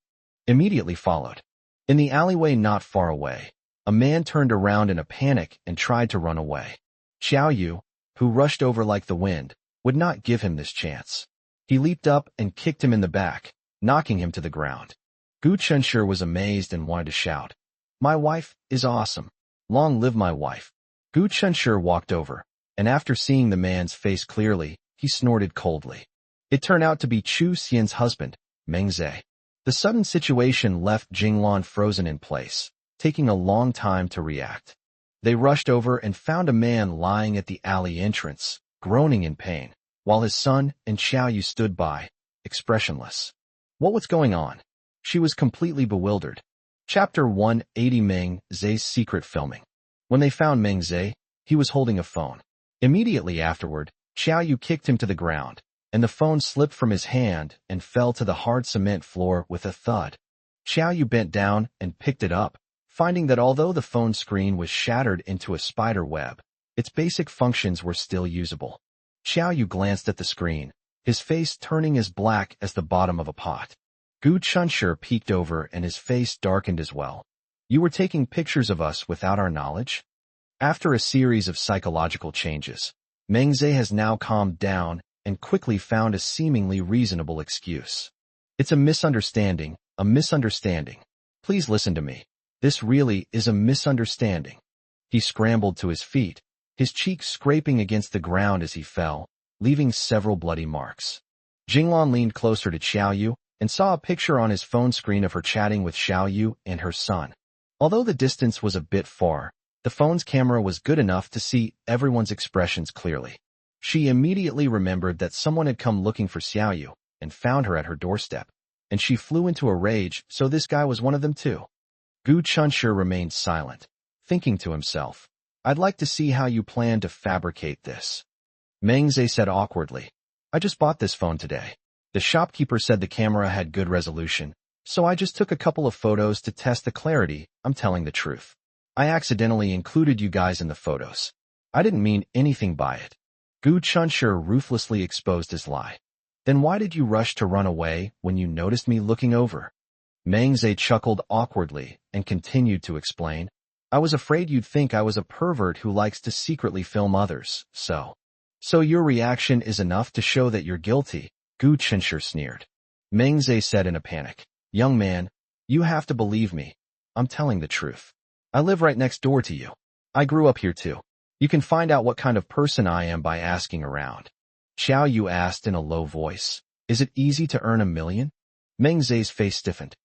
immediately followed. In the alleyway not far away, a man turned around in a panic and tried to run away. Xiao Yu, who rushed over like the wind, would not give him this chance. He leaped up and kicked him in the back, knocking him to the ground. Gu Chunshi was amazed and wanted to shout, "My wife is awesome. Long live my wife." Gu Chunshi walked over, and after seeing the man's face clearly, he snorted coldly. It turned out to be Chu Xian's husband, Meng Zhe. The sudden situation left Jinglan frozen in place, taking a long time to react. They rushed over and found a man lying at the alley entrance, groaning in pain, while his son and Xiao Yu stood by, expressionless. What was going on? She was completely bewildered. Chapter 180 Meng Zhe's Secret Filming. When they found Meng Zhe, he was holding a phone. Immediately afterward, Xiao Yu kicked him to the ground, and the phone slipped from his hand and fell to the hard cement floor with a thud. Xiao Yu bent down and picked it up, finding that although the phone screen was shattered into a spider web, its basic functions were still usable. Xiao Yu glanced at the screen, his face turning as black as the bottom of a pot. Gu Chunshi peeked over and his face darkened as well. "You were taking pictures of us without our knowledge?" After a series of psychological changes, Meng Zhe has now calmed down and quickly found a seemingly reasonable excuse. "It's a misunderstanding, a misunderstanding. Please listen to me. This really is a misunderstanding." He scrambled to his feet, his cheeks scraping against the ground as he fell, leaving several bloody marks. Jinglan leaned closer to Xiao Yu and saw a picture on his phone screen of her chatting with Xiao Yu and her son. Although the distance was a bit far, the phone's camera was good enough to see everyone's expressions clearly. She immediately remembered that someone had come looking for Xiao Yu and found her at her doorstep, and she flew into a rage, so this guy was one of them too. Gu Chunshi remained silent, thinking to himself, "I'd like to see how you plan to fabricate this." Meng Zhe said awkwardly, "I just bought this phone today. The shopkeeper said the camera had good resolution, so I just took a couple of photos to test the clarity. I'm telling the truth. I accidentally included you guys in the photos. I didn't mean anything by it." Gu Chunshi ruthlessly exposed his lie. "Then why did you rush to run away when you noticed me looking over?" Meng Zhe chuckled awkwardly and continued to explain, "I was afraid you'd think I was a pervert who likes to secretly film others, so." "So your reaction is enough to show that you're guilty," Gu Chunshi sneered. Meng Zhe said in a panic, "Young man, you have to believe me. I'm telling the truth. I live right next door to you. I grew up here too. You can find out what kind of person I am by asking around." Xiao Yu asked in a low voice, "Is it easy to earn $1 million?" Meng Zhe's face stiffened.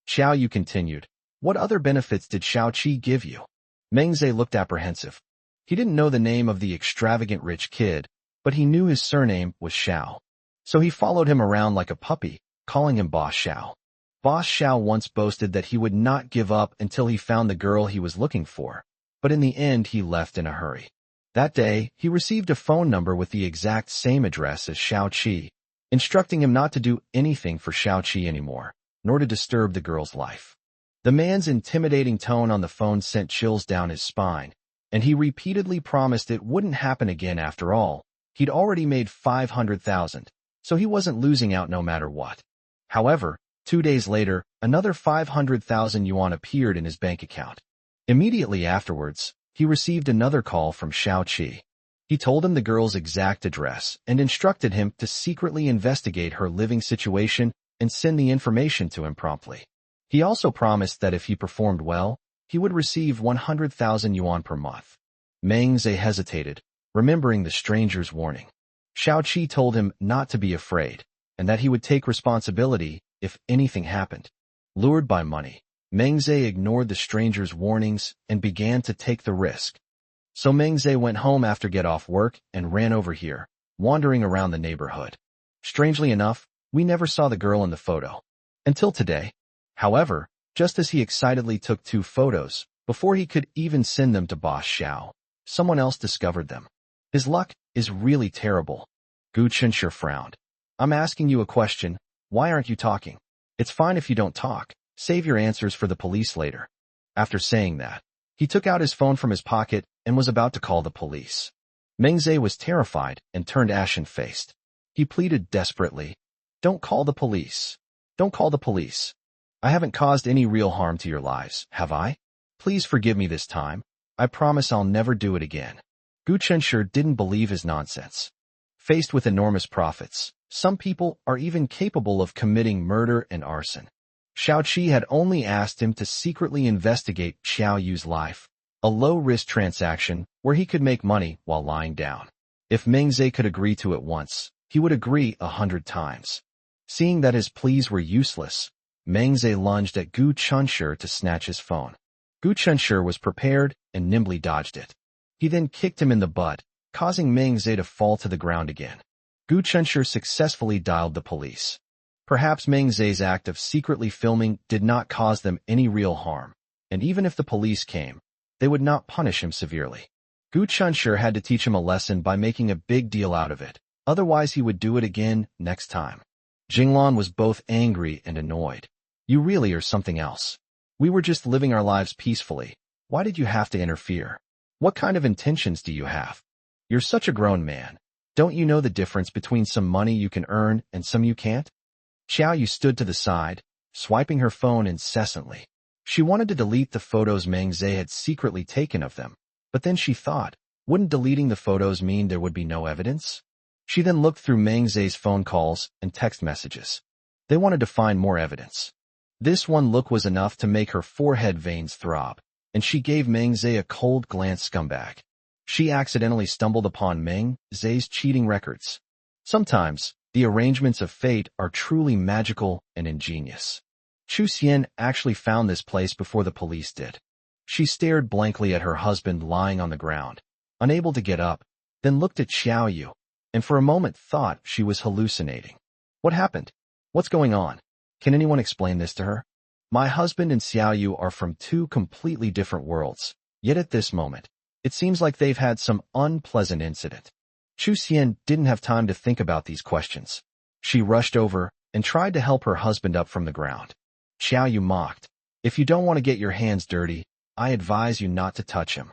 Xiao Yu continued. What other benefits did Xiao Qi give you? Meng Zhe looked apprehensive. He didn't know the name of the extravagant rich kid, but he knew his surname was Xiao. So he followed him around like a puppy, calling him Boss Xiao. Boss Xiao once boasted that he would not give up until he found the girl he was looking for, but in the end he left in a hurry. That day, he received a phone number with the exact same address as Xiao Qi, instructing him not to do anything for Xiao Qi anymore, nor to disturb the girl's life. The man's intimidating tone on the phone sent chills down his spine, and he repeatedly promised it wouldn't happen again after all. He'd already made 500,000, so he wasn't losing out no matter what. However, 2 days later, another 500,000 yuan appeared in his bank account. Immediately afterwards, he received another call from Xiao Qi. He told him the girl's exact address and instructed him to secretly investigate her living situation and send the information to him promptly. He also promised that if he performed well, he would receive 100,000 yuan per month. Meng Zhe hesitated, remembering the stranger's warning. Xiao Qi told him not to be afraid, and that he would take responsibility if anything happened. Lured by money, Meng Zhe ignored the stranger's warnings and began to take the risk. So Meng Zhe went home after get off work and ran over here, wandering around the neighborhood. Strangely enough, we never saw the girl in the photo. Until today. However, just as he excitedly took 2 photos, before he could even send them to Boss Xiao, someone else discovered them. His luck is really terrible. Gu Chenshe frowned. I'm asking you a question. Why aren't you talking? It's fine if you don't talk. Save your answers for the police later. After saying that, he took out his phone from his pocket and was about to call the police. Meng Zhe was terrified and turned ashen-faced. He pleaded desperately, Don't call the police. Don't call the police. I haven't caused any real harm to your lives, have I? Please forgive me this time. I promise I'll never do it again. Gu Chenshe didn't believe his nonsense. Faced with enormous profits, some people are even capable of committing murder and arson. Xiao Qi had only asked him to secretly investigate Xiao Yu's life, a low-risk transaction where he could make money while lying down. If Meng Zhe could agree to it once, he would agree 100 times. Seeing that his pleas were useless, Meng Zhe lunged at Gu Chenshe to snatch his phone. Gu Chenshe was prepared and nimbly dodged it. He then kicked him in the butt, causing Meng Zhe to fall to the ground again. Gu Chenshe successfully dialed the police. Perhaps Meng Zhe's act of secretly filming did not cause them any real harm, and even if the police came, they would not punish him severely. Gu Chenshe had to teach him a lesson by making a big deal out of it, otherwise he would do it again next time. Jinglan was both angry and annoyed. You really are something else. We were just living our lives peacefully. Why did you have to interfere? What kind of intentions do you have? You're such a grown man. Don't you know the difference between some money you can earn and some you can't? Xiao Yu stood to the side, swiping her phone incessantly. She wanted to delete the photos Meng Zhe had secretly taken of them, but then she thought, wouldn't deleting the photos mean there would be no evidence? She then looked through Meng Zhe's phone calls and text messages. They wanted to find more evidence. This one look was enough to make her forehead veins throb, and she gave Meng Zhe a cold glance. Scumbag. She accidentally stumbled upon Meng Zhe's cheating records. Sometimes, the arrangements of fate are truly magical and ingenious. Chu Xian actually found this place before the police did. She stared blankly at her husband lying on the ground, unable to get up, then looked at Xiao Yu, and for a moment thought she was hallucinating. What happened? What's going on? Can anyone explain this to her? My husband and Xiao Yu are from 2 completely different worlds, yet at this moment, it seems like they've had some unpleasant incident. Chu Xian didn't have time to think about these questions. She rushed over and tried to help her husband up from the ground. Xiao Yu mocked, If you don't want to get your hands dirty, I advise you not to touch him.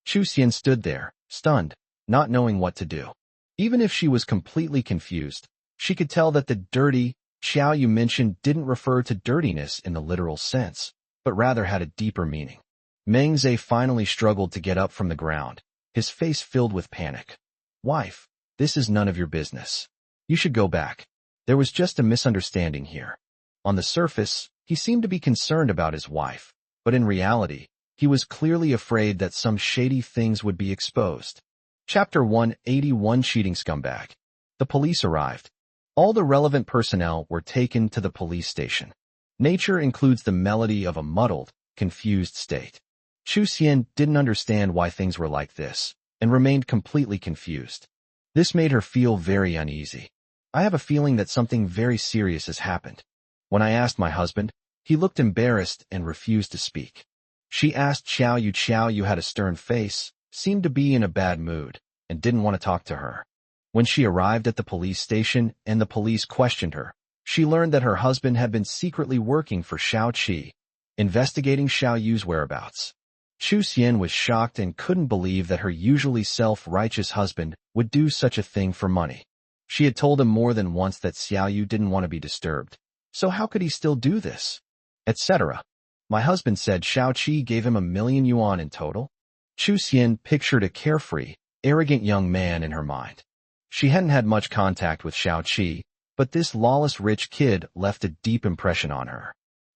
Chu Xian stood there, stunned, not knowing what to do. Even if she was completely confused, she could tell that the dirty Xiao Yu mentioned didn't refer to dirtiness in the literal sense, but rather had a deeper meaning. Meng Zhe finally struggled to get up from the ground, his face filled with panic. Wife, this is none of your business. You should go back. There was just a misunderstanding here. On the surface, he seemed to be concerned about his wife, but in reality, he was clearly afraid that some shady things would be exposed. Chapter 181 Cheating Scumbag. The police arrived. All the relevant personnel were taken to the police station. Nature includes the melody of a muddled, confused state. Chu Xian didn't understand why things were like this, and remained completely confused. This made her feel very uneasy. I have a feeling that something very serious has happened. When I asked my husband, he looked embarrassed and refused to speak. She asked Xiao Yu. Xiao Yu had a stern face, seemed to be in a bad mood, and didn't want to talk to her. When she arrived at the police station and the police questioned her, she learned that her husband had been secretly working for Xiao Qi, investigating Xiao Yu's whereabouts. Chu Xian was shocked and couldn't believe that her usually self-righteous husband would do such a thing for money. She had told him more than once that Xiao Yu didn't want to be disturbed, so how could he still do this? Etc. My husband said Xiao Qi gave him 1,000,000 yuan in total. Chu Xian pictured a carefree, arrogant young man in her mind. She hadn't had much contact with Xiao Qi, but this lawless rich kid left a deep impression on her.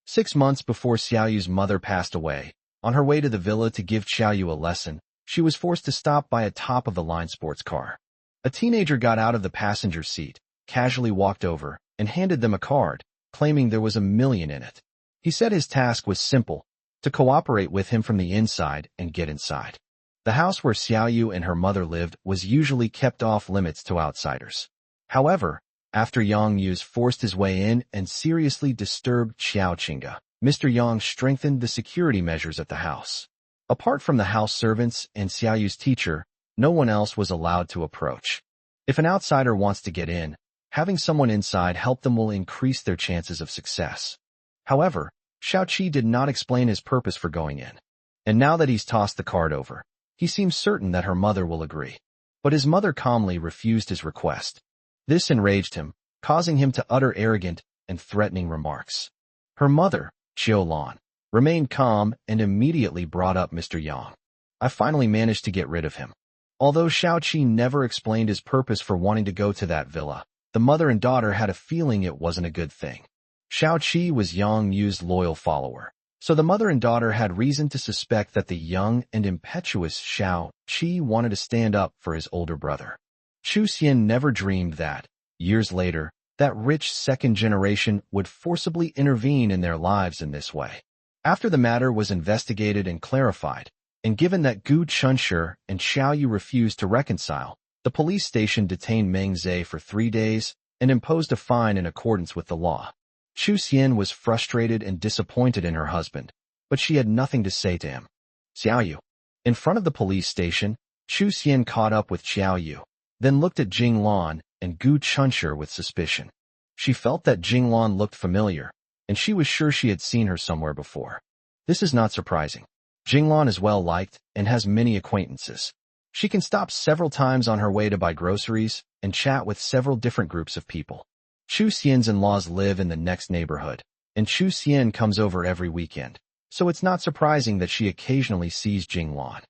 6 months before Xiao Yu's mother passed away, on her way to the villa to give Xiao Yu a lesson, she was forced to stop by a top-of-the-line sports car. A teenager got out of the passenger seat, casually walked over, and handed them a card, claiming there was 1,000,000 in it. He said his task was simple, to cooperate with him from the inside and get inside. The house where Xiao Yu and her mother lived was usually kept off limits to outsiders. However, after Yang Yu's forced his way in and seriously disturbed Xiao Qinga, Mr. Yang strengthened the security measures at the house. Apart from the house servants and Xiao Yu's teacher, no one else was allowed to approach. If an outsider wants to get in, having someone inside help them will increase their chances of success. However, Xiao Qi did not explain his purpose for going in. And now that he's tossed the card over, he seems certain that her mother will agree. But his mother calmly refused his request. This enraged him, causing him to utter arrogant and threatening remarks. Her mother, Qiu Lan, remained calm and immediately brought up Mr. Yang. I finally managed to get rid of him. Although Xiao Qi never explained his purpose for wanting to go to that villa, the mother and daughter had a feeling it wasn't a good thing. Xiao Qi was Yang Yu's loyal follower, so the mother and daughter had reason to suspect that the young and impetuous Xiao Qi wanted to stand up for his older brother. Chu Xian never dreamed that, years later, that rich second generation would forcibly intervene in their lives in this way. After the matter was investigated and clarified, and given that Gu Chunshi and Xiao Yu refused to reconcile, the police station detained Meng Zhe for 3 days and imposed a fine in accordance with the law. Chu Xian was frustrated and disappointed in her husband, but she had nothing to say to him. Xiao Yu. In front of the police station, Chu Xian caught up with Xiao Yu, then looked at Jing Lan and Gu Chunshi with suspicion. She felt that Jing Lan looked familiar, and she was sure she had seen her somewhere before. This is not surprising. Jing Lan is well liked and has many acquaintances. She can stop several times on her way to buy groceries and chat with several different groups of people. Chu Xian's in-laws live in the next neighborhood, and Chu Xian comes over every weekend, so it's not surprising that she occasionally sees Jing Lan.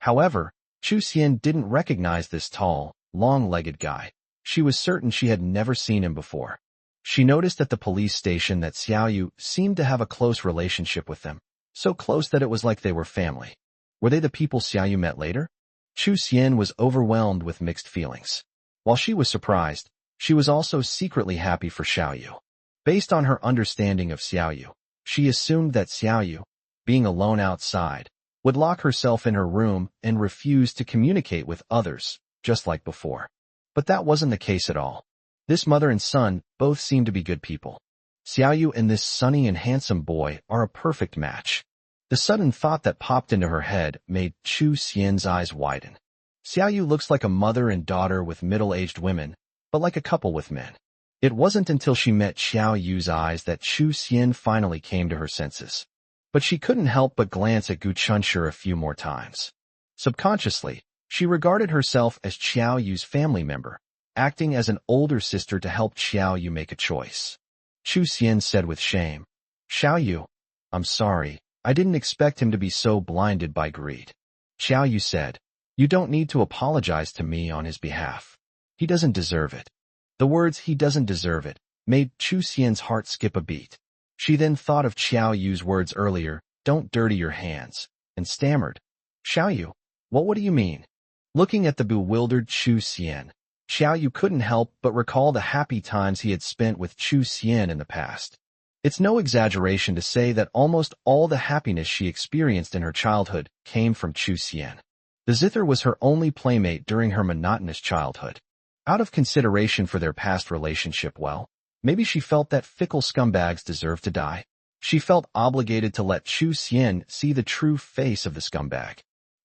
However, Chu Xian didn't recognize this tall, long-legged guy. She was certain she had never seen him before. She noticed at the police station that Xiao Yu seemed to have a close relationship with them, so close that it was like they were family. Were they the people Xiao Yu met later? Chu Xian was overwhelmed with mixed feelings. While she was surprised, she was also secretly happy for Xiao Yu. Based on her understanding of Xiao Yu, she assumed that Xiao Yu, being alone outside, would lock herself in her room and refuse to communicate with others, just like before. But that wasn't the case at all. This mother and son both seemed to be good people. Xiao Yu and this sunny and handsome boy are a perfect match. The sudden thought that popped into her head made Chu Xian's eyes widen. Xiao Yu looks like a mother and daughter with middle-aged women, but like a couple with men. It wasn't until she met Xiao Yu's eyes that Chu Xian finally came to her senses. But she couldn't help but glance at Gu Chunshi a few more times. Subconsciously, she regarded herself as Xiao Yu's family member, acting as an older sister to help Xiao Yu make a choice. Chu Xian said with shame, "Xiao Yu, I'm sorry, I didn't expect him to be so blinded by greed." Xiao Yu said, "You don't need to apologize to me on his behalf. He doesn't deserve it." The words "he doesn't deserve it" made Chu Xian's heart skip a beat. She then thought of Xiao Yu's words earlier, "Don't dirty your hands," and stammered, "Xiao Yu, what do you mean?" Looking at the bewildered Chu Xian, Xiao Yu couldn't help but recall the happy times he had spent with Chu Xian in the past. It's no exaggeration to say that almost all the happiness she experienced in her childhood came from Chu Xian. The zither was her only playmate during her monotonous childhood. Out of consideration for their past relationship, well, maybe she felt that fickle scumbags deserved to die. She felt obligated to let Chu Xian see the true face of the scumbag.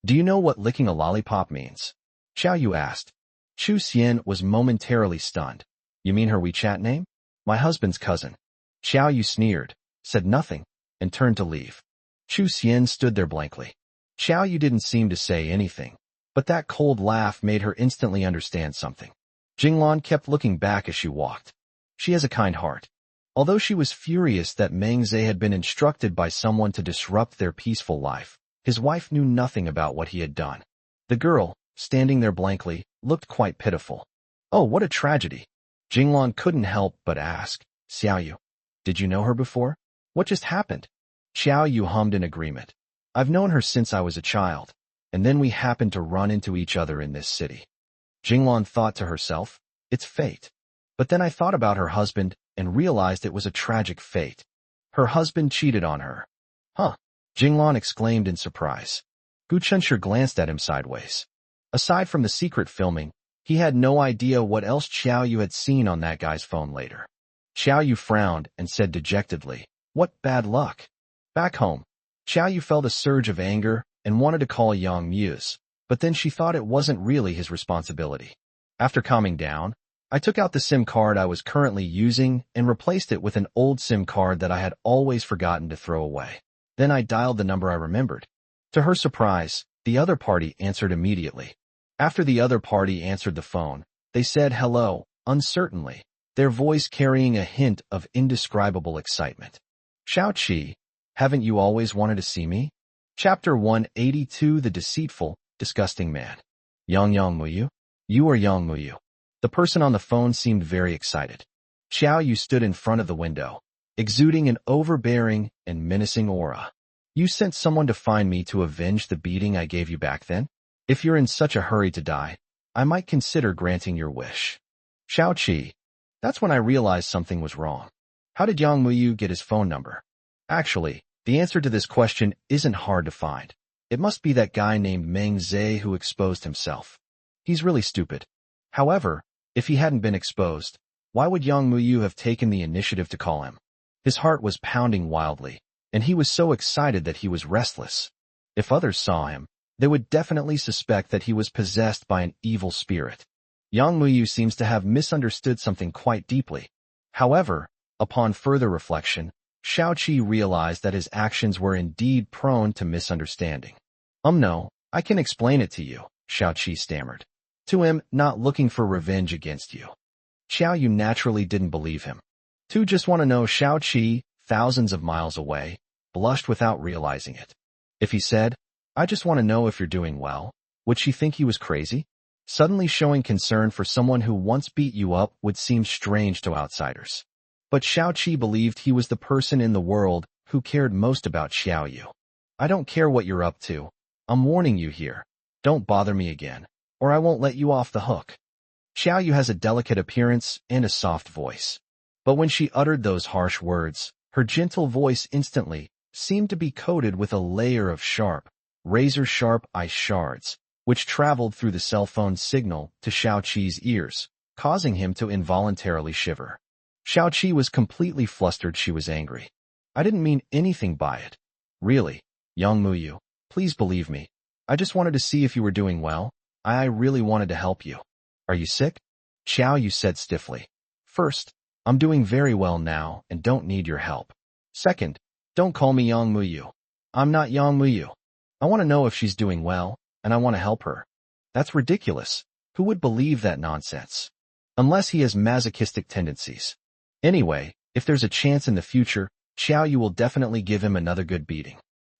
Do you know what licking a lollipop means? Xiao Yu asked. Chu Xian was momentarily stunned. You mean her WeChat name? My husband's cousin. Xiao Yu sneered, said nothing, and turned to leave. Chu Xian stood there blankly. Xiao Yu didn't seem to say anything, but that cold laugh made her instantly understand something. Jinglan kept looking back as she walked. She has a kind heart. Although she was furious that Meng Zhe had been instructed by someone to disrupt their peaceful life, his wife knew nothing about what he had done. The girl, standing there blankly, looked quite pitiful. Oh, what a tragedy. Jinglan couldn't help but ask, Xiao Yu, did you know her before? What just happened? Xiao Yu hummed in agreement. I've known her since I was a child, and then we happened to run into each other in this city. Jinglan thought to herself, it's fate. But then I thought about her husband and realized it was a tragic fate. Her husband cheated on her. Huh? Jinglan exclaimed in surprise. Gu Chunshur glanced at him sideways. Aside from the secret filming, he had no idea what else Xiao Yu had seen on that guy's phone later. Xiao Yu frowned and said dejectedly, what bad luck. Back home, Xiao Yu felt a surge of anger and wanted to call Yang Muse, but then she thought it wasn't really his responsibility. After calming down, I took out the SIM card I was currently using and replaced it with an old SIM card that I had always forgotten to throw away. Then I dialed the number I remembered. To her surprise, the other party answered immediately. After the other party answered the phone, they said hello, uncertainly, their voice carrying a hint of indescribable excitement. Shao Qi, haven't you always wanted to see me? Chapter 182 The Deceitful, Disgusting Man. Yang Muyu? You are Yang Muyu. The person on the phone seemed very excited. Xiao Yu stood in front of the window, exuding an overbearing and menacing aura. You sent someone to find me to avenge the beating I gave you back then? If you're in such a hurry to die, I might consider granting your wish. Shao Qi. That's when I realized something was wrong. How did Yang Muyu get his phone number? Actually, the answer to this question isn't hard to find. It must be that guy named Meng Zhe who exposed himself. He's really stupid. However, if he hadn't been exposed, why would Yang Muyu have taken the initiative to call him? His heart was pounding wildly, and he was so excited that he was restless. If others saw him, they would definitely suspect that he was possessed by an evil spirit. Yang Muyu seems to have misunderstood something quite deeply. However, upon further reflection, Shao Qi realized that his actions were indeed prone to misunderstanding. No, I can explain it to you, Shao Qi stammered. To him, not looking for revenge against you. Xiao Yu naturally didn't believe him. To just want to know Shao Qi, thousands of miles away, blushed without realizing it. If he said, I just want to know if you're doing well, would she think he was crazy? Suddenly showing concern for someone who once beat you up would seem strange to outsiders. But Shao Qi believed he was the person in the world who cared most about Xiao Yu. I don't care what you're up to. I'm warning you here. Don't bother me again, or I won't let you off the hook. Xiao Yu has a delicate appearance and a soft voice. But when she uttered those harsh words, her gentle voice instantly seemed to be coated with a layer of sharp, razor-sharp ice shards, which traveled through the cell phone signal to Shao Qi's ears, causing him to involuntarily shiver. Shao Qi was completely flustered. She was angry. I didn't mean anything by it. Really, Yang Muyu, please believe me. I just wanted to see if you were doing well. I really wanted to help you. Are you sick? Xiao Yu said stiffly. First, I'm doing very well now and don't need your help. Second, don't call me Yang Muyu. I'm not Yang Muyu. I want to know if she's doing well, and I want to help her. That's ridiculous. Who would believe that nonsense? Unless he has masochistic tendencies. Anyway, if there's a chance in the future, Xiao Yu will definitely give him another good beating.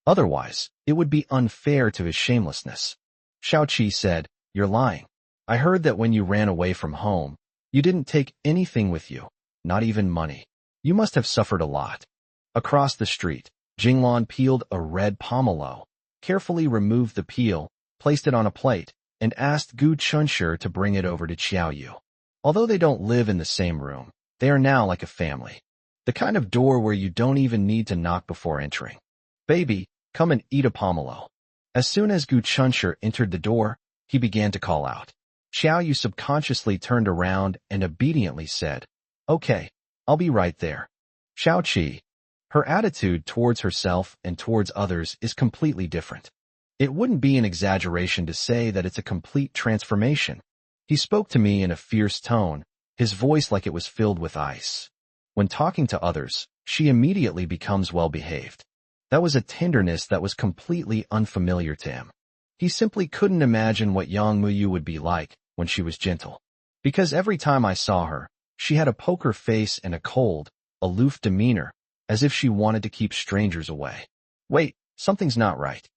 Otherwise, it would be unfair to his shamelessness. Shao Qi said, You're lying. I heard that when you ran away from home, you didn't take anything with you, not even money. You must have suffered a lot. Across the street, Jinglan peeled a red pomelo, carefully removed the peel, placed it on a plate, and asked Gu Chunshur to bring it over to Xiao Yu. Although they don't live in the same room, they are now like a family. The kind of door where you don't even need to knock before entering. Baby, come and eat a pomelo. As soon as Gu Chunshur entered the door, he began to call out. Xiao Yu subconsciously turned around and obediently said, Okay, I'll be right there. Xiao Qi. Her attitude towards herself and towards others is completely different. It wouldn't be an exaggeration to say that it's a complete transformation. He spoke to me in a fierce tone, his voice like it was filled with ice. When talking to others, she immediately becomes well-behaved. That was a tenderness that was completely unfamiliar to him. He simply couldn't imagine what Yang Muyu would be like when she was gentle. Because every time I saw her, she had a poker face and a cold, aloof demeanor, as if she wanted to keep strangers away. Wait, something's not right.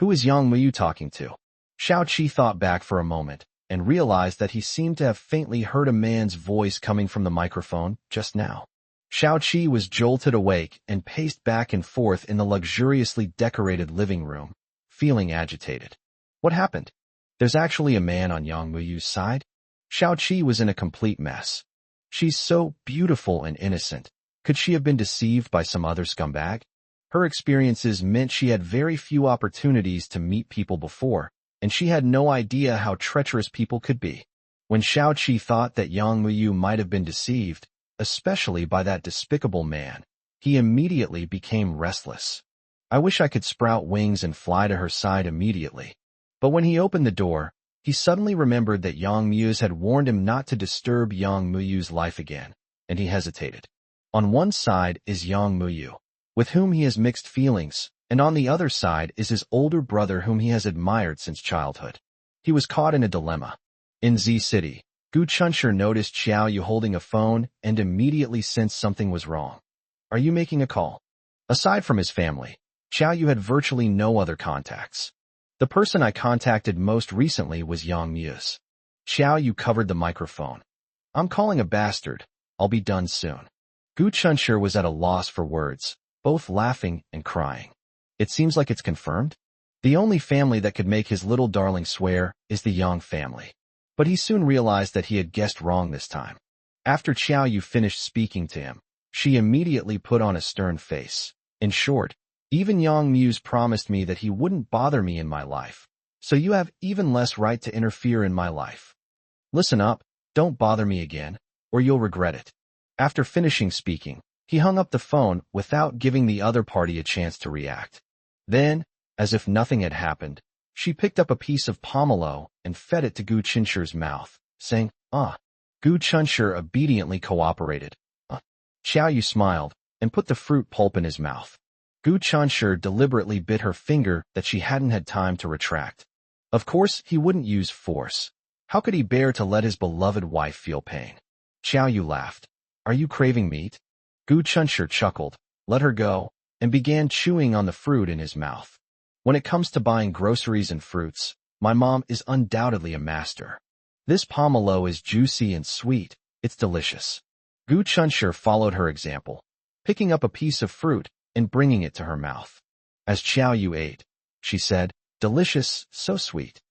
Who is Yang Muyu talking to? Xiao Qi thought back for a moment and realized that he seemed to have faintly heard a man's voice coming from the microphone just now. Xiao Qi was jolted awake and paced back and forth in the luxuriously decorated living room, feeling agitated. What happened? There's actually a man on Yang Muyu's side? Xiao Qi was in a complete mess. She's so beautiful and innocent. Could she have been deceived by some other scumbag? Her experiences meant she had very few opportunities to meet people before, and she had no idea how treacherous people could be. When Xiao Qi thought that Yang Muyu might have been deceived, especially by that despicable man, he immediately became restless. I wish I could sprout wings and fly to her side immediately. But when he opened the door, he suddenly remembered that Yang Muyu's had warned him not to disturb Yang Muyu's life again, and he hesitated. On one side is Yang Muyu, with whom he has mixed feelings, and on the other side is his older brother whom he has admired since childhood. He was caught in a dilemma. In Z City, Gu Chunshur noticed Xiao Yu holding a phone and immediately sensed something was wrong. Are you making a call? Aside from his family, Xiao Yu had virtually no other contacts. The person I contacted most recently was Yang Muyu's. Xiao Yu covered the microphone. I'm calling a bastard. I'll be done soon. Gu Chunshur was at a loss for words, both laughing and crying. It seems like it's confirmed. The only family that could make his little darling swear is the Yang family. But he soon realized that he had guessed wrong this time. After Xiao Yu finished speaking to him, she immediately put on a stern face. In short, even Yang Muse promised me that he wouldn't bother me in my life, so you have even less right to interfere in my life. Listen up, don't bother me again, or you'll regret it. After finishing speaking, he hung up the phone without giving the other party a chance to react. Then, as if nothing had happened, she picked up a piece of pomelo and fed it to Gu Chunshur's mouth, saying, Gu Chunshur obediently cooperated. Xiao Yu smiled and put the fruit pulp in his mouth. Gu Chunshur deliberately bit her finger that she hadn't had time to retract. Of course, he wouldn't use force. How could he bear to let his beloved wife feel pain? Xiao Yu laughed. Are you craving meat? Gu Chunshur chuckled, let her go, and began chewing on the fruit in his mouth. When it comes to buying groceries and fruits, my mom is undoubtedly a master. This pomelo is juicy and sweet. It's delicious. Gu Chunshur followed her example, picking up a piece of fruit and bringing it to her mouth. As Xiao Yu ate, she said, delicious, so sweet.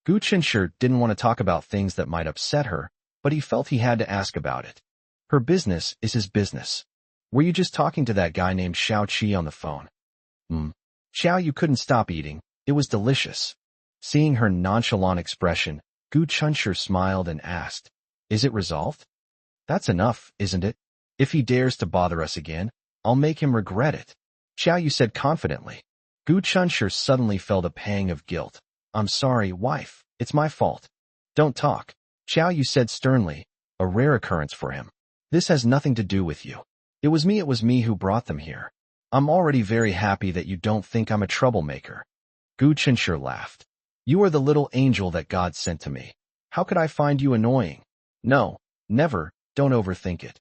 Gu Chunshur didn't want to talk about things that might upset her, but he felt he had to ask about it. Her business is his business. Were you just talking to that guy named Xiao Qi on the phone? Xiao Yu couldn't stop eating. It was delicious. Seeing her nonchalant expression, Gu Chunshur smiled and asked, is it resolved? That's enough, isn't it? If he dares to bother us again, I'll make him regret it. Xiao Yu said confidently. Gu Chunshur suddenly felt a pang of guilt. I'm sorry, wife. It's my fault. Don't talk. Xiao Yu said sternly, a rare occurrence for him. This has nothing to do with you. It was me who brought them here. I'm already very happy that you don't think I'm a troublemaker. Gu Chunshur laughed. You are the little angel that God sent to me. How could I find you annoying? No, never, don't overthink it.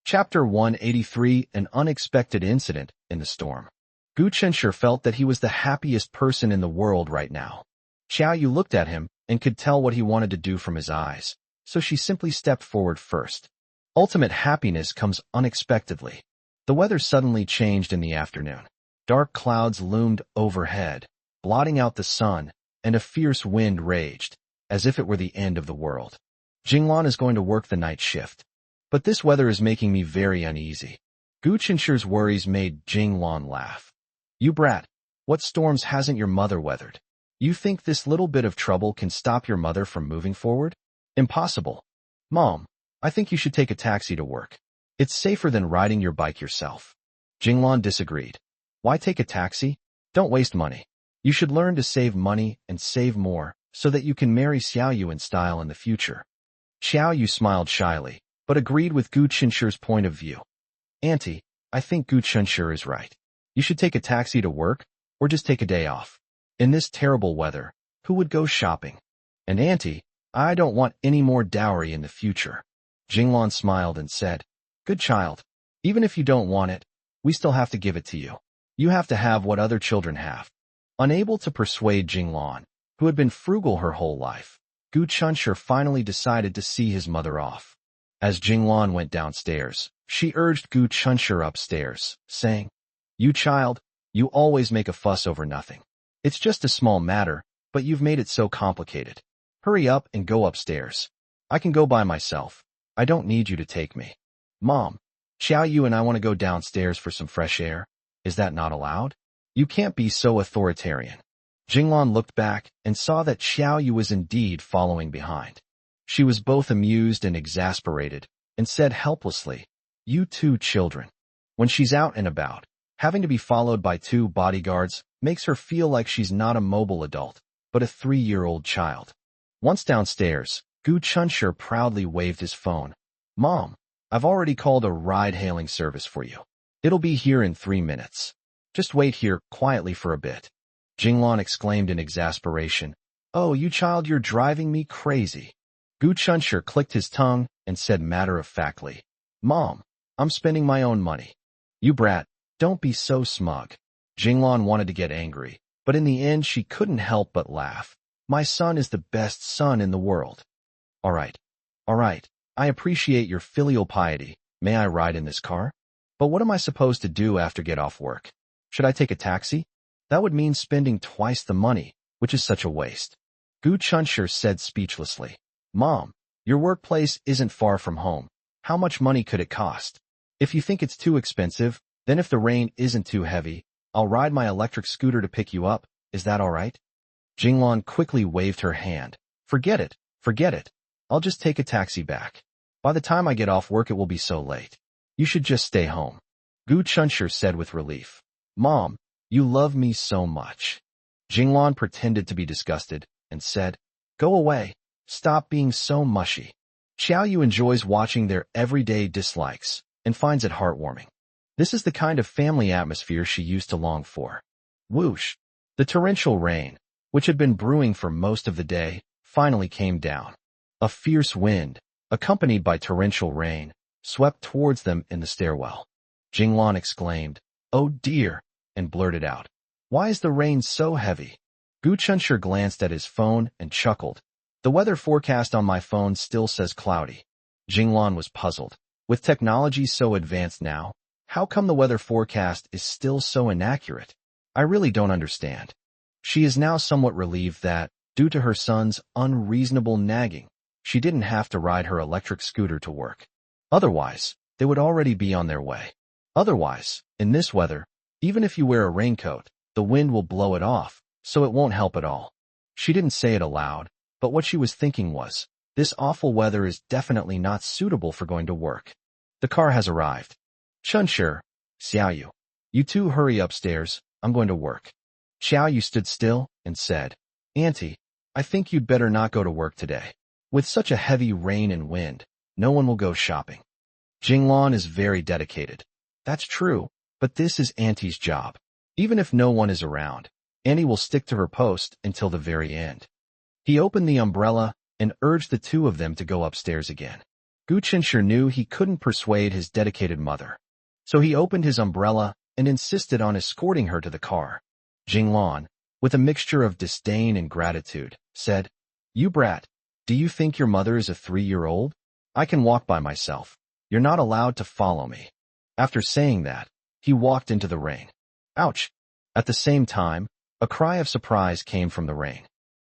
Chapter 183, An Unexpected Incident in the Storm. Gu Chunshur felt that he was the happiest person in the world right now. Xiao Yu looked at him and could tell what he wanted to do from his eyes, so she simply stepped forward first. Ultimate happiness comes unexpectedly. The weather suddenly changed in the afternoon. Dark clouds loomed overhead, blotting out the sun, and a fierce wind raged, as if it were the end of the world. Jinglan is going to work the night shift. But this weather is making me very uneasy. Gu Qinshi's worries made Jinglan laugh. You brat, what storms hasn't your mother weathered? You think this little bit of trouble can stop your mother from moving forward? Impossible. Mom, I think you should take a taxi to work. It's safer than riding your bike yourself. Jinglan disagreed. Why take a taxi? Don't waste money. You should learn to save money and save more so that you can marry Xiaoyu in style in the future. Xiaoyu smiled shyly, but agreed with Gu Qinshi's point of view. Auntie, I think Gu Qinshi is right. You should take a taxi to work, or just take a day off. In this terrible weather, who would go shopping? And Auntie, I don't want any more dowry in the future. Jinglan smiled and said, Good child. Even if you don't want it, we still have to give it to you. You have to have what other children have. Unable to persuade Jinglan, who had been frugal her whole life, Gu Qinshi finally decided to see his mother off. As Jinglan went downstairs, she urged Gu Qinshi upstairs, saying, You child, you always make a fuss over nothing. It's just a small matter, but you've made it so complicated. Hurry up and go upstairs. I can go by myself. I don't need you to take me. Mom, Xiaoyu and I want to go downstairs for some fresh air. Is that not allowed? You can't be so authoritarian. Jinglan looked back and saw that Xiaoyu was indeed following behind. She was both amused and exasperated, and said helplessly, You two children. When she's out and about, having to be followed by 2 bodyguards makes her feel like she's not a mobile adult, but a 3-year-old child. Once downstairs, Gu Qinshi proudly waved his phone. Mom, I've already called a ride-hailing service for you. It'll be here in 3 minutes. Just wait here quietly for a bit. Jinglan exclaimed in exasperation, Oh, you child, you're driving me crazy. Gu Qinshi clicked his tongue and said matter-of-factly, Mom, I'm spending my own money. You brat, don't be so smug. Jinglan wanted to get angry, but in the end she couldn't help but laugh. My son is the best son in the world. All right. I appreciate your filial piety. May I ride in this car? But what am I supposed to do after get off work? Should I take a taxi? That would mean spending twice the money, which is such a waste. Gu Qinshi said speechlessly. Mom, your workplace isn't far from home. How much money could it cost? If you think it's too expensive, then if the rain isn't too heavy, I'll ride my electric scooter to pick you up. Is that all right? Jinglan quickly waved her hand. Forget it. I'll just take a taxi back. By the time I get off work it will be so late. You should just stay home. Gu Qinshi said with relief. Mom, you love me so much. Jinglan pretended to be disgusted and said, Go away. Stop being so mushy. Xiaoyu enjoys watching their everyday dislikes and finds it heartwarming. This is the kind of family atmosphere she used to long for. Whoosh! The torrential rain, which had been brewing for most of the day, finally came down. A fierce wind, accompanied by torrential rain, swept towards them in the stairwell. Jinglan exclaimed, Oh dear, and blurted out, Why is the rain so heavy? Gu Qinshi glanced at his phone and chuckled. The weather forecast on my phone still says cloudy. Jinglan was puzzled. With technology so advanced now, how come the weather forecast is still so inaccurate? I really don't understand. She is now somewhat relieved that, due to her son's unreasonable nagging, she didn't have to ride her electric scooter to work. Otherwise, they would already be on their way. Otherwise, in this weather, even if you wear a raincoat, the wind will blow it off, so it won't help at all. She didn't say it aloud, but what she was thinking was, this awful weather is definitely not suitable for going to work. The car has arrived. Qinshi, Xiaoyu, you two hurry upstairs, I'm going to work. Xiaoyu stood still and said, Auntie, I think you'd better not go to work today. With such a heavy rain and wind, no one will go shopping. Jinglan is very dedicated. That's true, but this is Auntie's job. Even if no one is around, Auntie will stick to her post until the very end. He opened the umbrella and urged the two of them to go upstairs again. Gu Qinshi knew he couldn't persuade his dedicated mother, so he opened his umbrella and insisted on escorting her to the car. Jinglan, with a mixture of disdain and gratitude, said, You brat, do you think your mother is a 3-year-old? I can walk by myself. You're not allowed to follow me. After saying that, he walked into the rain. Ouch! At the same time, a cry of surprise came from the rain.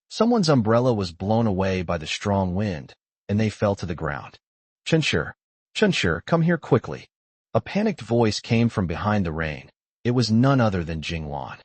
Someone's umbrella was blown away by the strong wind, and they fell to the ground. Qinshi, come here quickly. A panicked voice came from behind the rain. It was none other than Jinglan.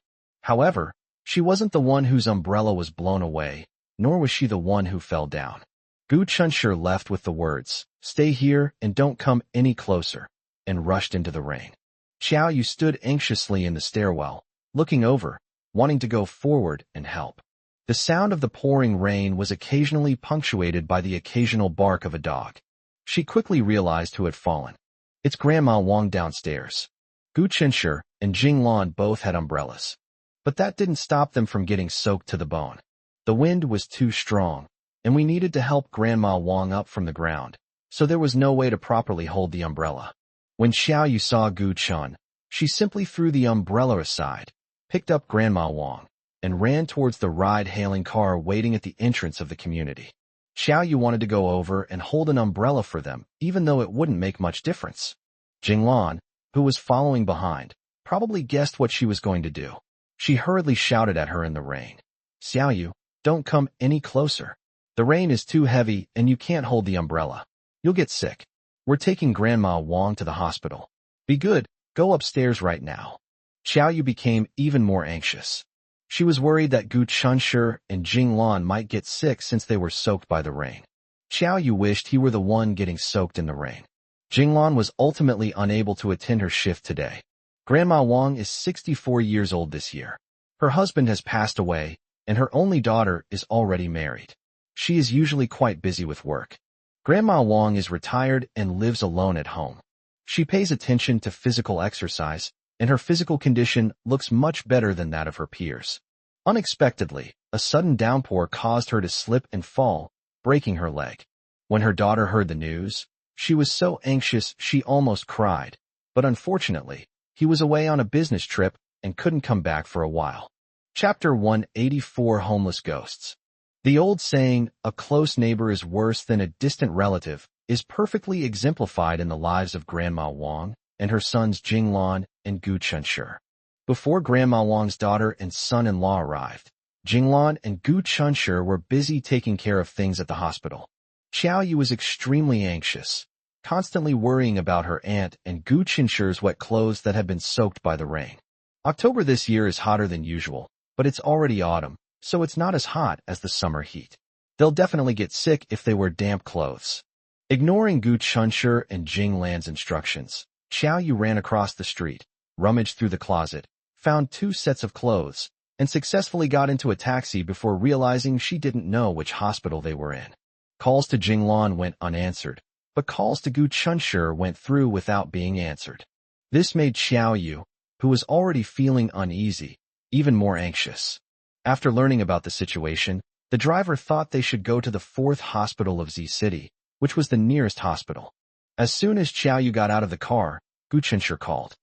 However, she wasn't the one whose umbrella was blown away, nor was she the one who fell down. Gu Chunshur left with the words, "Stay here and don't come any closer," and rushed into the rain. Xiao Yu stood anxiously in the stairwell, looking over, wanting to go forward and help. The sound of the pouring rain was occasionally punctuated by the occasional bark of a dog. She quickly realized who had fallen. It's Grandma Wang downstairs. Gu Chunshur and Jinglan both had umbrellas. But that didn't stop them from getting soaked to the bone. The wind was too strong, and we needed to help Grandma Wang up from the ground, so there was no way to properly hold the umbrella. When Xiao Yu saw Gu Chun, she simply threw the umbrella aside, picked up Grandma Wang, and ran towards the ride-hailing car waiting at the entrance of the community. Xiao Yu wanted to go over and hold an umbrella for them, even though it wouldn't make much difference. Jinglan, who was following behind, probably guessed what she was going to do. She hurriedly shouted at her in the rain. "Xiao Yu, don't come any closer. The rain is too heavy and you can't hold the umbrella. You'll get sick. We're taking Grandma Wang to the hospital. Be good, go upstairs right now." Xiao Yu became even more anxious. She was worried that Gu Chunshur and Jinglan might get sick since they were soaked by the rain. Xiao Yu wished he were the one getting soaked in the rain. Jinglan was ultimately unable to attend her shift today. Grandma Wang is 64 years old this year. Her husband has passed away, and her only daughter is already married. She is usually quite busy with work. Grandma Wang is retired and lives alone at home. She pays attention to physical exercise, and her physical condition looks much better than that of her peers. Unexpectedly, a sudden downpour caused her to slip and fall, breaking her leg. When her daughter heard the news, she was so anxious she almost cried, but unfortunately, he was away on a business trip and couldn't come back for a while. Chapter 184 Homeless Ghosts. The old saying, "A close neighbor is worse than a distant relative," is perfectly exemplified in the lives of Grandma Wang and her sons Jinglan and Gu Chunshur. Before Grandma Wang's daughter and son-in-law arrived, Jinglan and Gu Chunshur were busy taking care of things at the hospital. Xiao Yu was extremely anxious, constantly worrying about her aunt and Gu Chunshur's wet clothes that had been soaked by the rain. October this year is hotter than usual, but it's already autumn, so it's not as hot as the summer heat. They'll definitely get sick if they wear damp clothes. Ignoring Gu Chunshur and Jinglan's instructions, Xiao Yu ran across the street, rummaged through the closet, found 2 sets of clothes, and successfully got into a taxi before realizing she didn't know which hospital they were in. Calls to Jinglan went unanswered, but calls to Gu Chunshur went through without being answered. This made Xiao Yu, who was already feeling uneasy, even more anxious. After learning about the situation, the driver thought they should go to the 4th hospital of Z City, which was the nearest hospital. As soon as Xiao Yu got out of the car, Gu Chunshur called,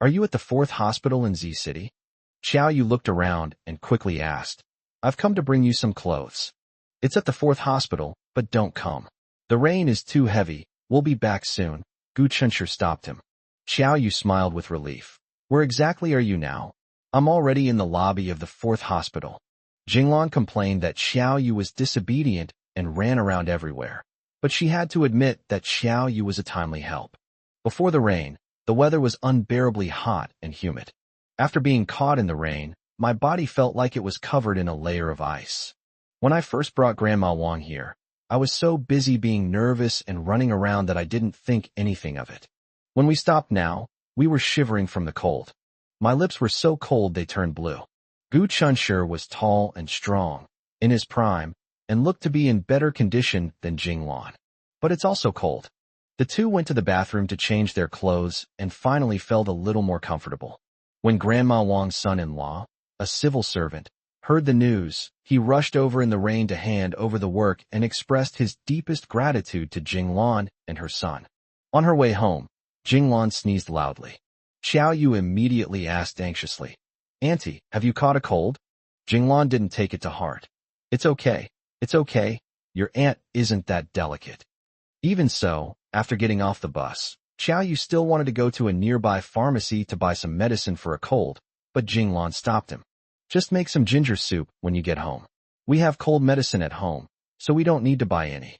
"Are you at the 4th hospital in Z City?" Xiao Yu looked around and quickly asked, "I've come to bring you some clothes. It's at the 4th hospital, but don't come. The rain is too heavy, we'll be back soon." Gu Chunshur stopped him. Xiao Yu smiled with relief. "Where exactly are you now?" "I'm already in the lobby of the 4th hospital." Jinglan complained that Xiao Yu was disobedient and ran around everywhere, but she had to admit that Xiao Yu was a timely help. Before the rain, the weather was unbearably hot and humid. After being caught in the rain, my body felt like it was covered in a layer of ice. When I first brought Grandma Wang here, I was so busy being nervous and running around that I didn't think anything of it. When we stopped now, we were shivering from the cold. My lips were so cold they turned blue. Gu Chunshur was tall and strong, in his prime, and looked to be in better condition than Jinglan. But it's also cold. The two went to the bathroom to change their clothes and finally felt a little more comfortable. When Grandma Wang's son-in-law, a civil servant, heard the news, he rushed over in the rain to hand over the work and expressed his deepest gratitude to Jinglan and her son. On her way home, Jinglan sneezed loudly. Xiao Yu immediately asked anxiously, "Auntie, have you caught a cold?" Jinglan didn't take it to heart. It's okay. Your aunt isn't that delicate." Even so, after getting off the bus, Xiao Yu still wanted to go to a nearby pharmacy to buy some medicine for a cold, but Jinglan stopped him. "Just make some ginger soup when you get home. We have cold medicine at home, so we don't need to buy any."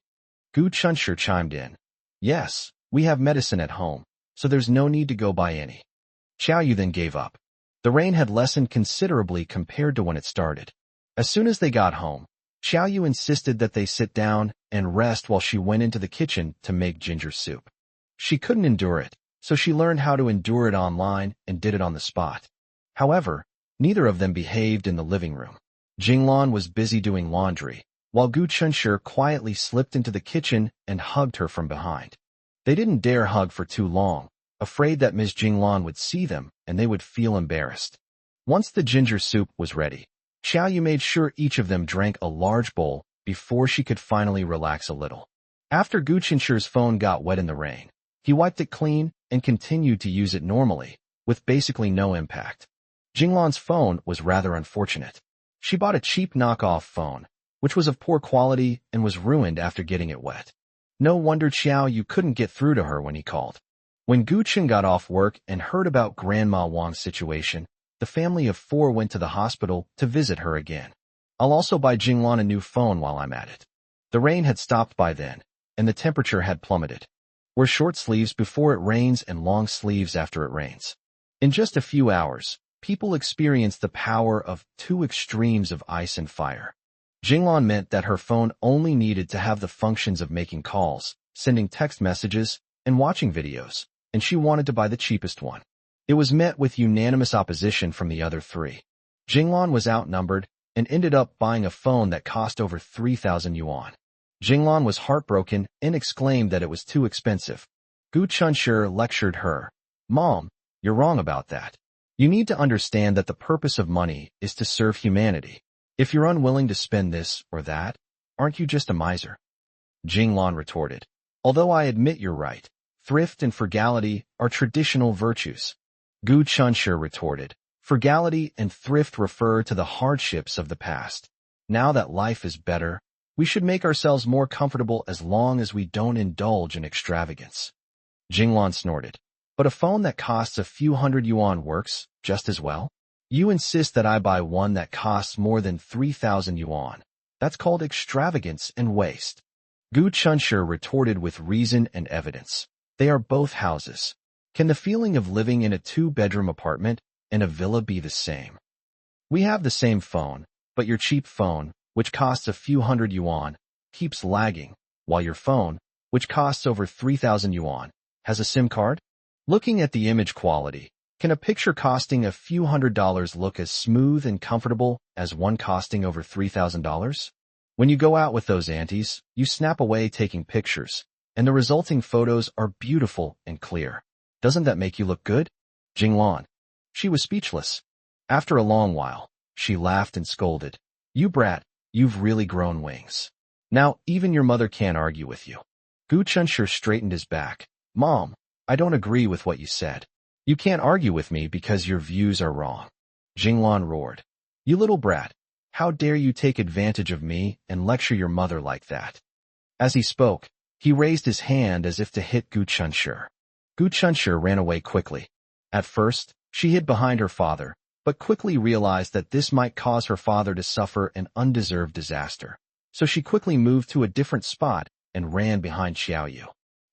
Gu Chunshur chimed in. "Yes, we have medicine at home, so there's no need to go buy any. Xiaoyu then gave up. The rain had lessened considerably compared to when it started. As soon as they got home, Xiaoyu insisted that they sit down and rest while she went into the kitchen to make ginger soup. She couldn't endure it, so she learned how to endure it online and did it on the spot. However, neither of them behaved in the living room. Jinglan was busy doing laundry, while Gu Chunshi quietly slipped into the kitchen and hugged her from behind. They didn't dare hug for too long, afraid that Ms. Jinglan would see them and they would feel embarrassed. Once the ginger soup was ready, Xiaoyu made sure each of them drank a large bowl before she could finally relax a little. After Gu Chunshi's phone got wet in the rain, he wiped it clean and continued to use it normally, with basically no impact. Jinglan's phone was rather unfortunate. She bought a cheap knockoff phone, which was of poor quality and was ruined after getting it wet. No wonder Xiaoyu couldn't get through to her when he called. When Gu Chun got off work and heard about Grandma Wang's situation, the family of 4 went to the hospital to visit her again. I'll also buy Jinglan a new phone while I'm at it. The rain had stopped by then, and the temperature had plummeted. Wear short sleeves before it rains and long sleeves after it rains. In just a few hours, people experienced the power of 2 extremes of ice and fire. Jinglan meant that her phone only needed to have the functions of making calls, sending text messages, and watching videos, and she wanted to buy the cheapest one. It was met with unanimous opposition from the other 3. Jinglan was outnumbered and ended up buying a phone that cost over 3,000 yuan. Jinglan was heartbroken and exclaimed that it was too expensive. Gu Chunshi lectured her. "Mom, you're wrong about that. You need to understand that the purpose of money is to serve humanity. If you're unwilling to spend this or that, aren't you just a miser?" Jinglan retorted, "Although I admit you're right, thrift and frugality are traditional virtues." Gu Chunshi retorted, "Frugality and thrift refer to the hardships of the past. Now that life is better, we should make ourselves more comfortable as long as we don't indulge in extravagance." Jinglan snorted, "But a phone that costs a few hundred yuan works just as well? You insist that I buy one that costs more than 3,000 yuan. That's called extravagance and waste." Gu Chunshi retorted with reason and evidence. "They are both houses. Can the feeling of living in a 2-bedroom apartment and a villa be the same? We have the same phone, but your cheap phone, which costs a few hundred yuan, keeps lagging, while your phone, which costs over 3,000 yuan, has a SIM card? Looking at the image quality, can a picture costing a few $100s look as smooth and comfortable as one costing over $3,000? When you go out with those aunties, you snap away taking pictures, and the resulting photos are beautiful and clear. Doesn't that make you look good?" Jinglan. She was speechless. After a long while, she laughed and scolded. "You brat, you've really grown wings. Now even your mother can't argue with you." Gu Chunshi straightened his back. "Mom, I don't agree with what you said. You can't argue with me because your views are wrong." Jinglan roared. "You little brat, how dare you take advantage of me and lecture your mother like that?" As he spoke, he raised his hand as if to hit Gu Chunshi. Gu Chunshi ran away quickly. At first, she hid behind her father, but quickly realized that this might cause her father to suffer an undeserved disaster. So she quickly moved to a different spot and ran behind Xiaoyu.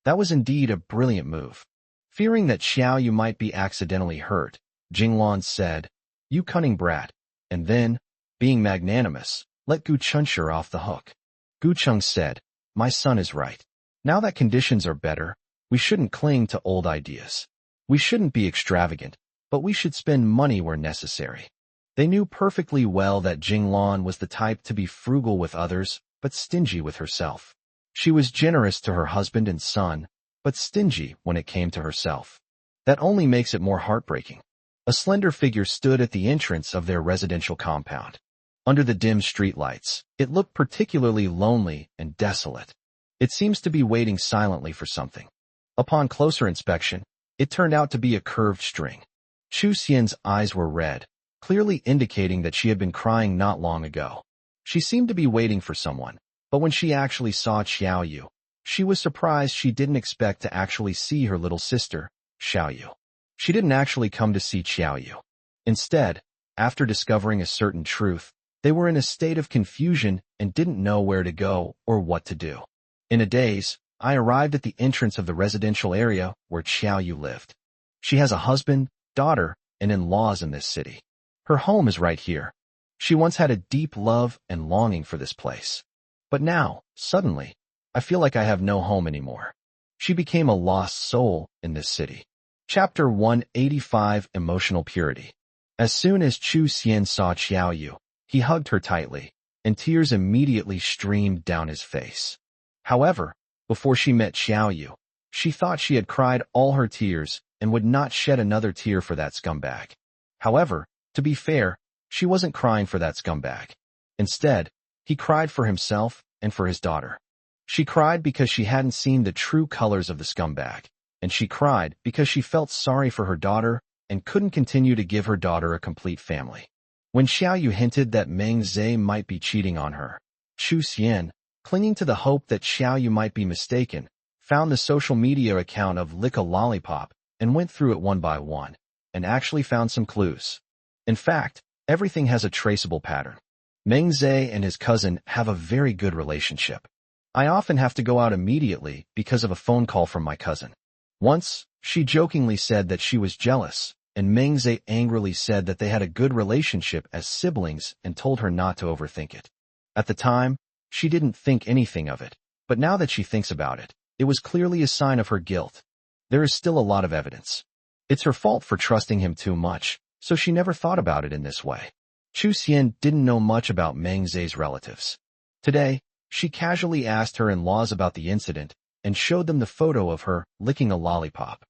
That was indeed a brilliant move. Fearing that Xiaoyu might be accidentally hurt, Jinglan said, "You cunning brat," and then, being magnanimous, let Gu Chunshi off the hook. Gu Chung said, "My son is right. Now that conditions are better, we shouldn't cling to old ideas. We shouldn't be extravagant, but we should spend money where necessary." They knew perfectly well that Jinglan was the type to be frugal with others, but stingy with herself. She was generous to her husband and son, but stingy when it came to herself. That only makes it more heartbreaking. A slender figure stood at the entrance of their residential compound. Under the dim streetlights, it looked particularly lonely and desolate. It seems to be waiting silently for something. Upon closer inspection, it turned out to be a curved string. Chu Xian's eyes were red, clearly indicating that she had been crying not long ago. She seemed to be waiting for someone, but when she actually saw Xiaoyu, she was surprised. She didn't expect to actually see her little sister, Xiaoyu. She didn't actually come to see Xiaoyu. Instead, after discovering a certain truth, they were in a state of confusion and didn't know where to go or what to do. In a daze, I arrived at the entrance of the residential area where Xiao Yu lived. She has a husband, daughter, and in-laws in this city. Her home is right here. She once had a deep love and longing for this place. But now, suddenly, I feel like I have no home anymore. She became a lost soul in this city. Chapter 185, Emotional Purity. As soon as Chu Xian saw Xiao Yu, he hugged her tightly, and tears immediately streamed down his face. However, before she met Xiao Yu, she thought she had cried all her tears and would not shed another tear for that scumbag. However, to be fair, she wasn't crying for that scumbag. Instead, he cried for himself and for his daughter. She cried because she hadn't seen the true colors of the scumbag, and she cried because she felt sorry for her daughter and couldn't continue to give her daughter a complete family. When Xiao Yu hinted that Meng Zhe might be cheating on her, Chu Xian, clinging to the hope that Xiao Yu might be mistaken, found the social media account of Lick a Lollipop and went through it one by one, and actually found some clues. In fact, everything has a traceable pattern. Meng Zhe and his cousin have a very good relationship. I often have to go out immediately because of a phone call from my cousin. Once, she jokingly said that she was jealous, and Meng Zhe angrily said that they had a good relationship as siblings and told her not to overthink it. At the time, she didn't think anything of it, but now that she thinks about it, it was clearly a sign of her guilt. There is still a lot of evidence. It's her fault for trusting him too much, so she never thought about it in this way. Chu Xian didn't know much about Meng Zhe's relatives. Today, she casually asked her in-laws about the incident and showed them the photo of her licking a lollipop.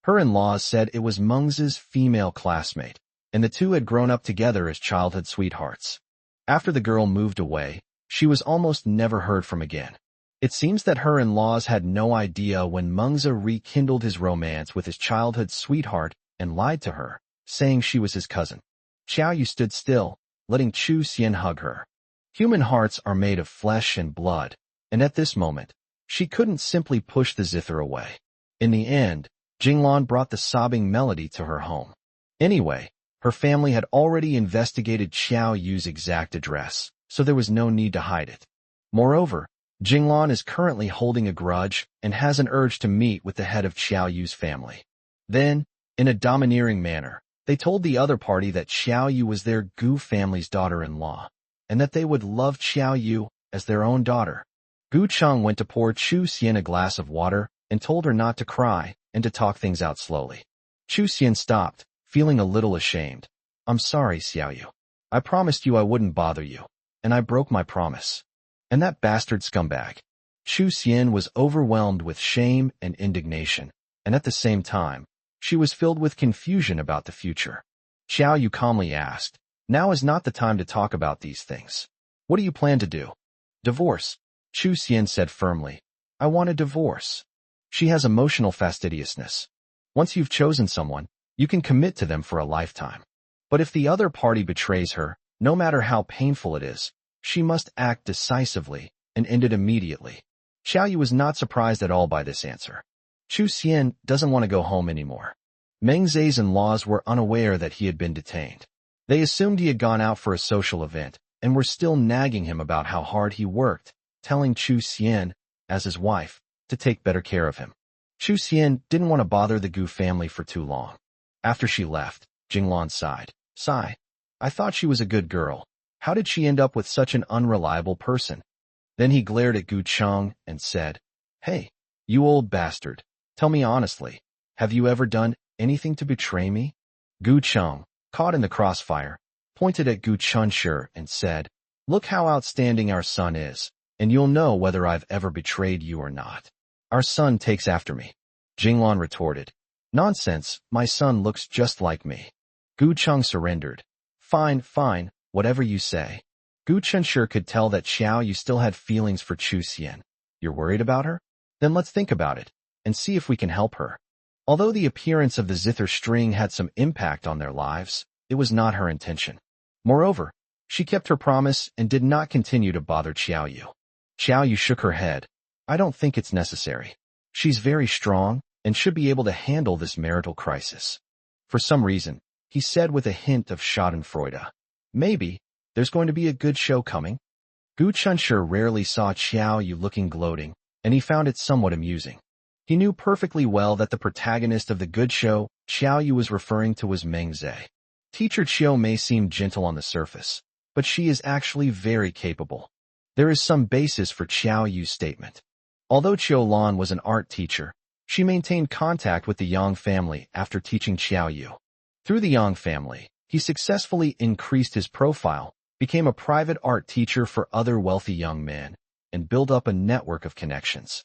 Her in-laws said it was Meng Zhe's female classmate, and the two had grown up together as childhood sweethearts. After the girl moved away, she was almost never heard from again. It seems that her in-laws had no idea when Meng Zhe rekindled his romance with his childhood sweetheart and lied to her, saying she was his cousin. Xiao Yu stood still, letting Chu Xian hug her. Human hearts are made of flesh and blood, and at this moment, she couldn't simply push the zither away. In the end, Jinglan brought the sobbing melody to her home. Anyway, her family had already investigated Xiao Yu's exact address, so there was no need to hide it. Moreover, Jinglan is currently holding a grudge and has an urge to meet with the head of Xiao Yu's family. Then, in a domineering manner, they told the other party that Xiao Yu was their Gu family's daughter-in-law, and that they would love Xiao Yu as their own daughter. Gu Cheng went to pour Chu Xian a glass of water and told her not to cry and to talk things out slowly. Chu Xian stopped, feeling a little ashamed. "I'm sorry, Xiao Yu. I promised you I wouldn't bother you, and I broke my promise. And that bastard scumbag." Chu Xian was overwhelmed with shame and indignation, and at the same time, she was filled with confusion about the future. Xiao Yu calmly asked, "Now is not the time to talk about these things. What do you plan to do?" "Divorce," Chu Xian said firmly. "I want a divorce." She has emotional fastidiousness. Once you've chosen someone, you can commit to them for a lifetime. But if the other party betrays her, no matter how painful it is, she must act decisively and end it immediately. Xiao Yu was not surprised at all by this answer. Chu Xian doesn't want to go home anymore. Meng Zhe's in-laws were unaware that he had been detained. They assumed he had gone out for a social event and were still nagging him about how hard he worked, telling Chu Xian, as his wife, to take better care of him. Chu Xian didn't want to bother the Gu family for too long. After she left, Jinglan sighed. "Sigh. I thought she was a good girl. How did she end up with such an unreliable person?" Then he glared at Gu Cheng and said, "Hey, you old bastard, tell me honestly, have you ever done anything to betray me?" Gu Cheng, caught in the crossfire, pointed at Gu Chunshi and said, "Look how outstanding our son is, and you'll know whether I've ever betrayed you or not. Our son takes after me." Jinglan retorted, "Nonsense, my son looks just like me." Gu Cheng surrendered. Fine, whatever you say." Gu Chunshi could tell that Xiao Yu still had feelings for Chu Xian. "You're worried about her? Then let's think about it, and see if we can help her." Although the appearance of the zither string had some impact on their lives, it was not her intention. Moreover, she kept her promise and did not continue to bother Xiao Yu. Xiao Yu shook her head. "I don't think it's necessary. She's very strong and should be able to handle this marital crisis." For some reason, he said with a hint of schadenfreude, "Maybe there's going to be a good show coming." Gu Chunshi rarely saw Xiao Yu looking gloating, and he found it somewhat amusing. He knew perfectly well that the protagonist of the good show Xiao Yu was referring to was Meng Zhe. Teacher Chiu may seem gentle on the surface, but she is actually very capable. There is some basis for Xiao Yu's statement. Although Qiu Lan was an art teacher, she maintained contact with the Yang family after teaching Xiao Yu. Through the Yang family, he successfully increased his profile, became a private art teacher for other wealthy young men, and built up a network of connections.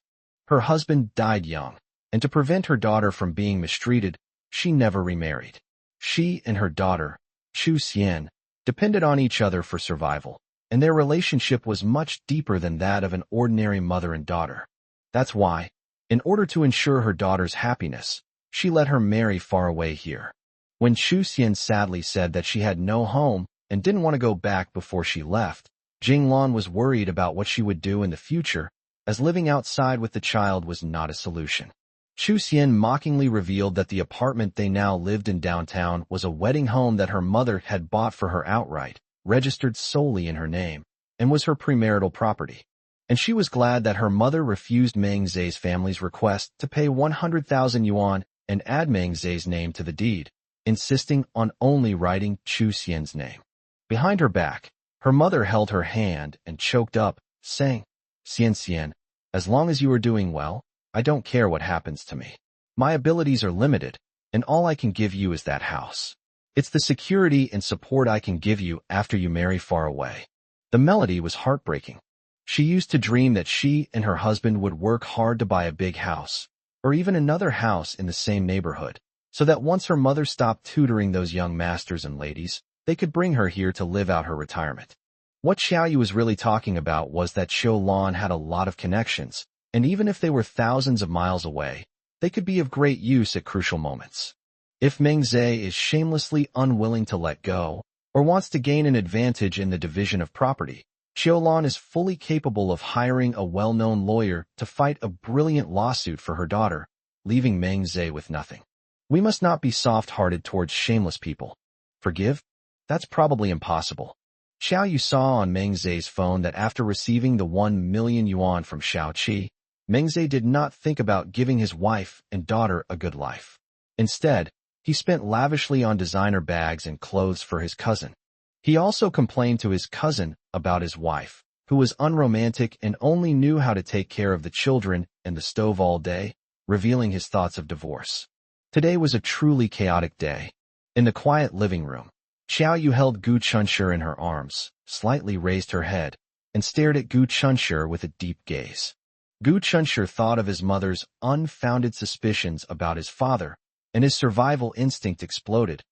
Her husband died young, and to prevent her daughter from being mistreated, she never remarried. She and her daughter, Chu Xian, depended on each other for survival, and their relationship was much deeper than that of an ordinary mother and daughter. That's why, in order to ensure her daughter's happiness, she let her marry far away here. When Chu Xian sadly said that she had no home and didn't want to go back before she left, Jing Lan was worried about what she would do in the future, as living outside with the child was not a solution. Chu Xian mockingly revealed that the apartment they now lived in downtown was a wedding home that her mother had bought for her outright, registered solely in her name, and was her premarital property. And she was glad that her mother refused Meng Zhe's family's request to pay 100,000 yuan and add Meng Zhe's name to the deed, insisting on only writing Chu Xian's name. Behind her back, her mother held her hand and choked up, saying, Xian, as long as you are doing well, I don't care what happens to me. My abilities are limited, and all I can give you is that house. It's the security and support I can give you after you marry far away. The melody was heartbreaking. She used to dream that she and her husband would work hard to buy a big house, or even another house in the same neighborhood, so that once her mother stopped tutoring those young masters and ladies, they could bring her here to live out her retirement. What Xiao Yu was really talking about was that Qiu Lan had a lot of connections, and even if they were thousands of miles away, they could be of great use at crucial moments. If Meng Zhe is shamelessly unwilling to let go, or wants to gain an advantage in the division of property, Qiu Lan is fully capable of hiring a well-known lawyer to fight a brilliant lawsuit for her daughter, leaving Meng Zhe with nothing. We must not be soft-hearted towards shameless people. Forgive? That's probably impossible. Xiao Yu saw on Meng Zhe's phone that after receiving the 1 million yuan from Xiao Qi, Meng Zhe did not think about giving his wife and daughter a good life. Instead, he spent lavishly on designer bags and clothes for his cousin. He also complained to his cousin about his wife, who was unromantic and only knew how to take care of the children and the stove all day, revealing his thoughts of divorce. Today was a truly chaotic day. In the quiet living room, Xiao Yu held Gu Chunshi in her arms, slightly raised her head, and stared at Gu Chunshi with a deep gaze. Gu Chunshi thought of his mother's unfounded suspicions about his father, and his survival instinct exploded.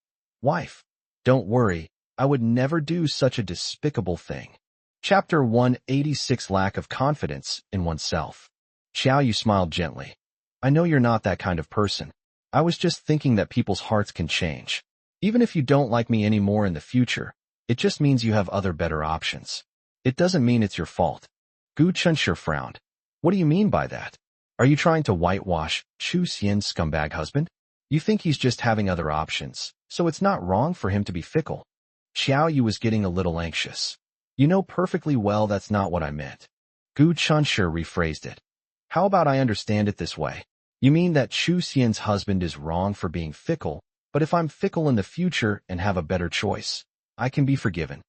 Wife, don't worry, I would never do such a despicable thing. Chapter 186 Lack of Confidence in Oneself. Xiao Yu smiled gently. I know you're not that kind of person. I was just thinking that people's hearts can change. Even if you don't like me anymore in the future, it just means you have other better options. It doesn't mean it's your fault. Gu Chunshi frowned. What do you mean by that? Are you trying to whitewash Chu Xian's scumbag husband? You think he's just having other options, so it's not wrong for him to be fickle. Xiao Yu was getting a little anxious. You know perfectly well that's not what I meant. Gu Chunshi rephrased it. How about I understand it this way? You mean that Chu Xian's husband is wrong for being fickle, but if I'm fickle in the future and have a better choice, I can be forgiven.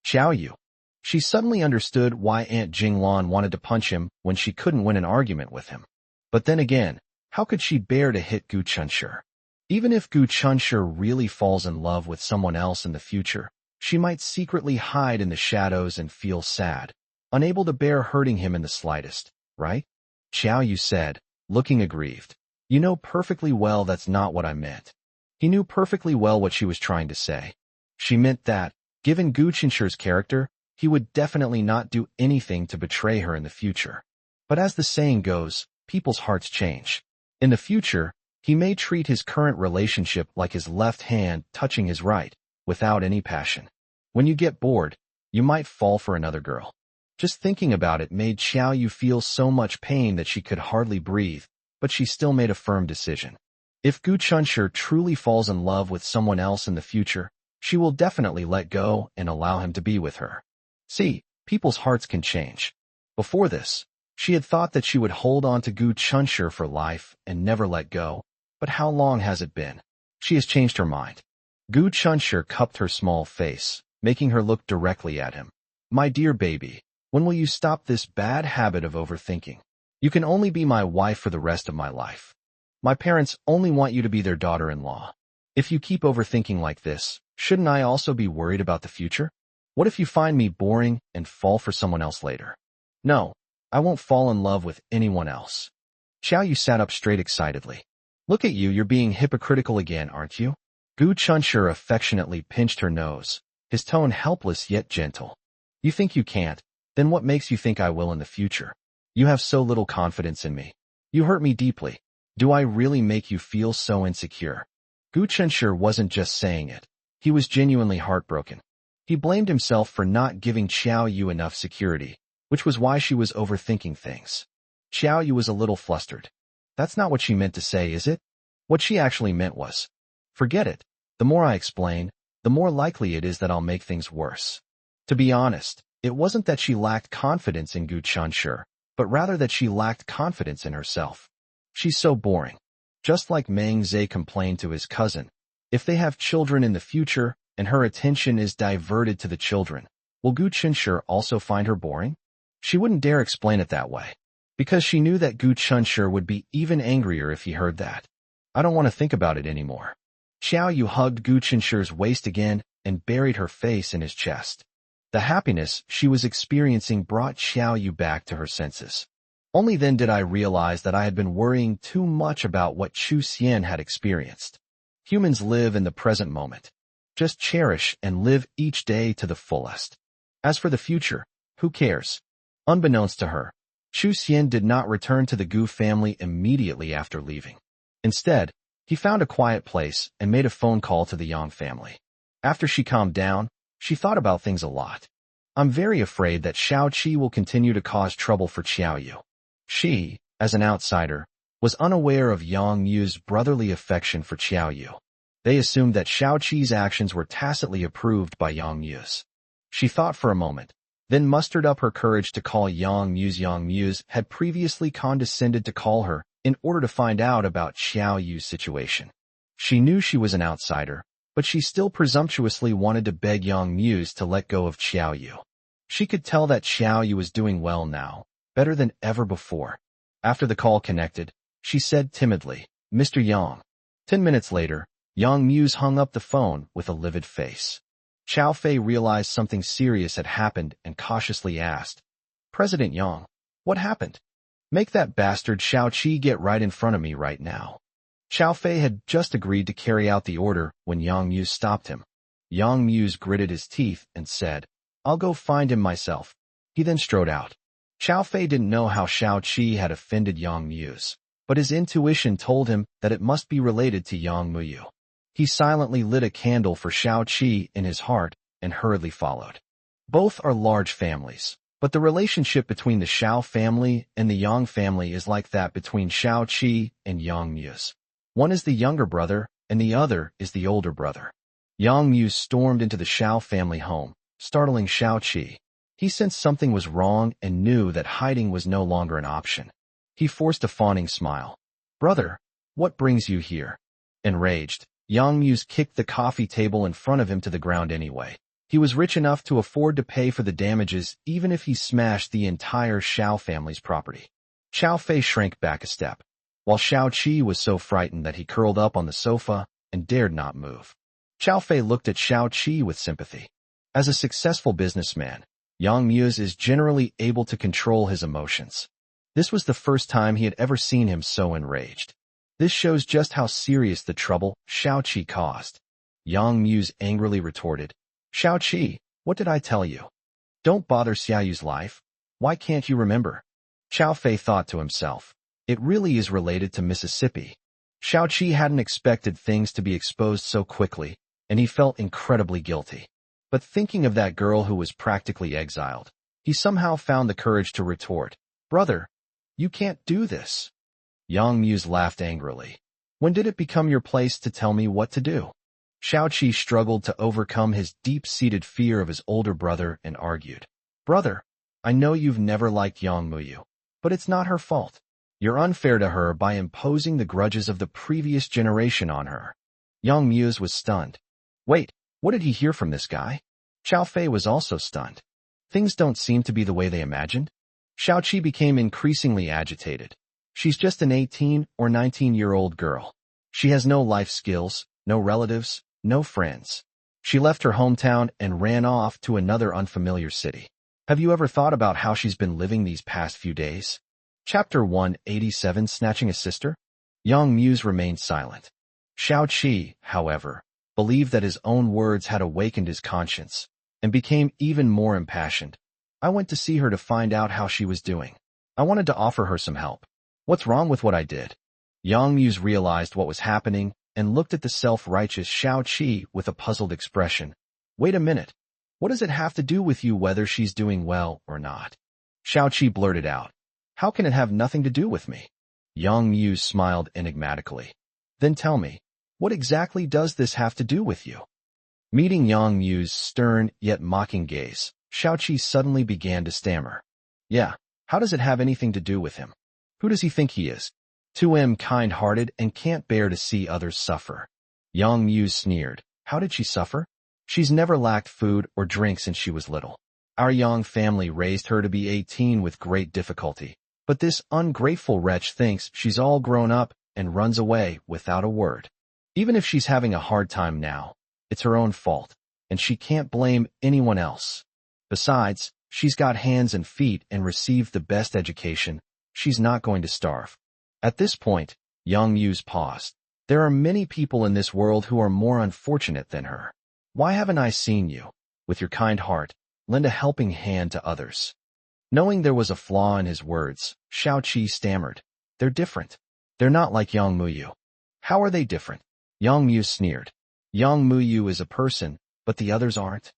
Xiao Yu. She suddenly understood why Aunt Jinglan wanted to punch him when she couldn't win an argument with him. But then again, how could she bear to hit Gu Chunshi? Even if Gu Chunshi really falls in love with someone else in the future, she might secretly hide in the shadows and feel sad, unable to bear hurting him in the slightest, right? Xiao Yu said, looking aggrieved. You know perfectly well that's not what I meant. He knew perfectly well what she was trying to say. She meant that, given Gu Chunshi's character, he would definitely not do anything to betray her in the future. But as the saying goes, people's hearts change. In the future, he may treat his current relationship like his left hand touching his right, without any passion. When you get bored, you might fall for another girl. Just thinking about it made Xiao Yu feel so much pain that she could hardly breathe, but she still made a firm decision. If Gu Chunshi truly falls in love with someone else in the future, she will definitely let go and allow him to be with her. See, people's hearts can change. Before this, She had thought that she would hold on to Gu Chunshur for life and never let go, but how long has it been? She has changed her mind. Gu Chunshur cupped her small face, making her look directly at him. My dear baby, when will you stop this bad habit of overthinking? You can only be my wife for the rest of my life. My parents only want you to be their daughter-in-law. If you keep overthinking like this, shouldn't I also be worried about the future? What if you find me boring and fall for someone else later? No, I won't fall in love with anyone else. Xiao Yu sat up straight excitedly. Look at you, you're being hypocritical again, aren't you? Gu Chunshur affectionately pinched her nose, his tone helpless yet gentle. You think you can't, then what makes you think I will in the future? You have so little confidence in me. You hurt me deeply. Do I really make you feel so insecure? Gu Chunshur wasn't just saying it. He was genuinely heartbroken. He blamed himself for not giving Xiao Yu enough security, which was why she was overthinking things. Xiao Yu was a little flustered. That's not what she meant to say, is it? What she actually meant was, forget it. The more I explain, the more likely it is that I'll make things worse. To be honest, it wasn't that she lacked confidence in Gu Chunshur, but rather that she lacked confidence in herself. She's so boring. Just like Meng Zhe complained to his cousin, if they have children in the future and her attention is diverted to the children, will Gu Chunshur also find her boring? She wouldn't dare explain it that way, because she knew that Gu Chunshur would be even angrier if he heard that. I don't want to think about it anymore. Xiao Yu hugged Gu Chunshur's waist again and buried her face in his chest. The happiness she was experiencing brought Xiao Yu back to her senses. Only then did I realize that I had been worrying too much about what Chu Xian had experienced. Humans live in the present moment. Just cherish and live each day to the fullest. As for the future, who cares? Unbeknownst to her, Chu Xian did not return to the Gu family immediately after leaving. Instead, he found a quiet place and made a phone call to the Yang family. After she calmed down, she thought about things a lot. I'm very afraid that Xiao Qi will continue to cause trouble for Xiao Yu. She, as an outsider, was unaware of Yang Yu's brotherly affection for Xiao Yu. They assumed that Xiao Qi's actions were tacitly approved by Yang Yu's. She thought for a moment, then mustered up her courage to call Yang Yu's. Yang Yu's had previously condescended to call her in order to find out about Xiao Yu's situation. She knew she was an outsider, but she still presumptuously wanted to beg Yang Yu's to let go of Xiao Yu. She could tell that Xiao Yu was doing well now, better than ever before. After the call connected, she said timidly, Mr. Yang. 10 minutes later, Yang Muse hung up the phone with a livid face. Xiao Fei realized something serious had happened and cautiously asked, President Yang, what happened? Make that bastard Xiao Qi get right in front of me right now. Xiao Fei had just agreed to carry out the order when Yang Muse stopped him. Yang Muse gritted his teeth and said, I'll go find him myself. He then strode out. Xiao Fei didn't know how Xiao Qi had offended Yang Muse, but his intuition told him that it must be related to Yang Muyu. He silently lit a candle for Xiao Qi in his heart and hurriedly followed. Both are large families, but the relationship between the Xiao family and the Yang family is like that between Xiao Qi and Yang Muse. One is the younger brother, and the other is the older brother. Yang Muse stormed into the Xiao family home, startling Xiao Qi. He sensed something was wrong and knew that hiding was no longer an option. He forced a fawning smile. Brother, what brings you here? Enraged, Yang Muse kicked the coffee table in front of him to the ground anyway. He was rich enough to afford to pay for the damages even if he smashed the entire Xiao family's property. Xiao Fei shrank back a step, while Xiao Qi was so frightened that he curled up on the sofa and dared not move. Xiao Fei looked at Xiao Qi with sympathy. As a successful businessman, Yang Muse is generally able to control his emotions. This was the first time he had ever seen him so enraged. This shows just how serious the trouble Xiao Qi caused. Yang Muse angrily retorted, Xiao Qi, what did I tell you? Don't bother Xiao Yu's life. Why can't you remember? Xiao Fei thought to himself, it really is related to Mississippi. Xiao Qi hadn't expected things to be exposed so quickly, and he felt incredibly guilty. But thinking of that girl who was practically exiled, he somehow found the courage to retort, Brother, you can't do this. Yang Muse laughed angrily. When did it become your place to tell me what to do? Xiao Qi struggled to overcome his deep-seated fear of his older brother and argued, Brother, I know you've never liked Yang Muyu. But it's not her fault. You're unfair to her by imposing the grudges of the previous generation on her. Young Muse was stunned. Wait, what did he hear from this guy? Xiao Fei was also stunned. Things don't seem to be the way they imagined. Xiao Qi became increasingly agitated. She's just an 18 or 19-year-old girl. She has no life skills, no relatives, no friends. She left her hometown and ran off to another unfamiliar city. Have you ever thought about how she's been living these past few days? Chapter 187, Snatching a Sister? Young Muse remained silent. Xiao Qi, however, believed that his own words had awakened his conscience, and became even more impassioned. I went to see her to find out how she was doing. I wanted to offer her some help. What's wrong with what I did? Young Muse realized what was happening and looked at the self-righteous Xiao Qi with a puzzled expression. Wait a minute. What does it have to do with you whether she's doing well or not? Xiao Qi blurted out. How can it have nothing to do with me? Young Muse smiled enigmatically. Then tell me, what exactly does this have to do with you? Meeting Young Muse's stern yet mocking gaze, Xiao Qi suddenly began to stammer. Yeah, how does it have anything to do with him? Who does he think he is? Too kind-hearted and can't bear to see others suffer. Young Muse sneered. How did she suffer? She's never lacked food or drink since she was little. Our Yang family raised her to be 18 with great difficulty. But this ungrateful wretch thinks she's all grown up and runs away without a word. Even if she's having a hard time now, it's her own fault, and she can't blame anyone else. Besides, she's got hands and feet and received the best education. She's not going to starve. At this point, Young Muse paused. There are many people in this world who are more unfortunate than her. Why haven't I seen you, with your kind heart, lend a helping hand to others? Knowing there was a flaw in his words, Xiao Qi stammered. They're different. They're not like Yang Muyu. How are they different? Yang Muse sneered. Yang Muyu is a person, but the others aren't.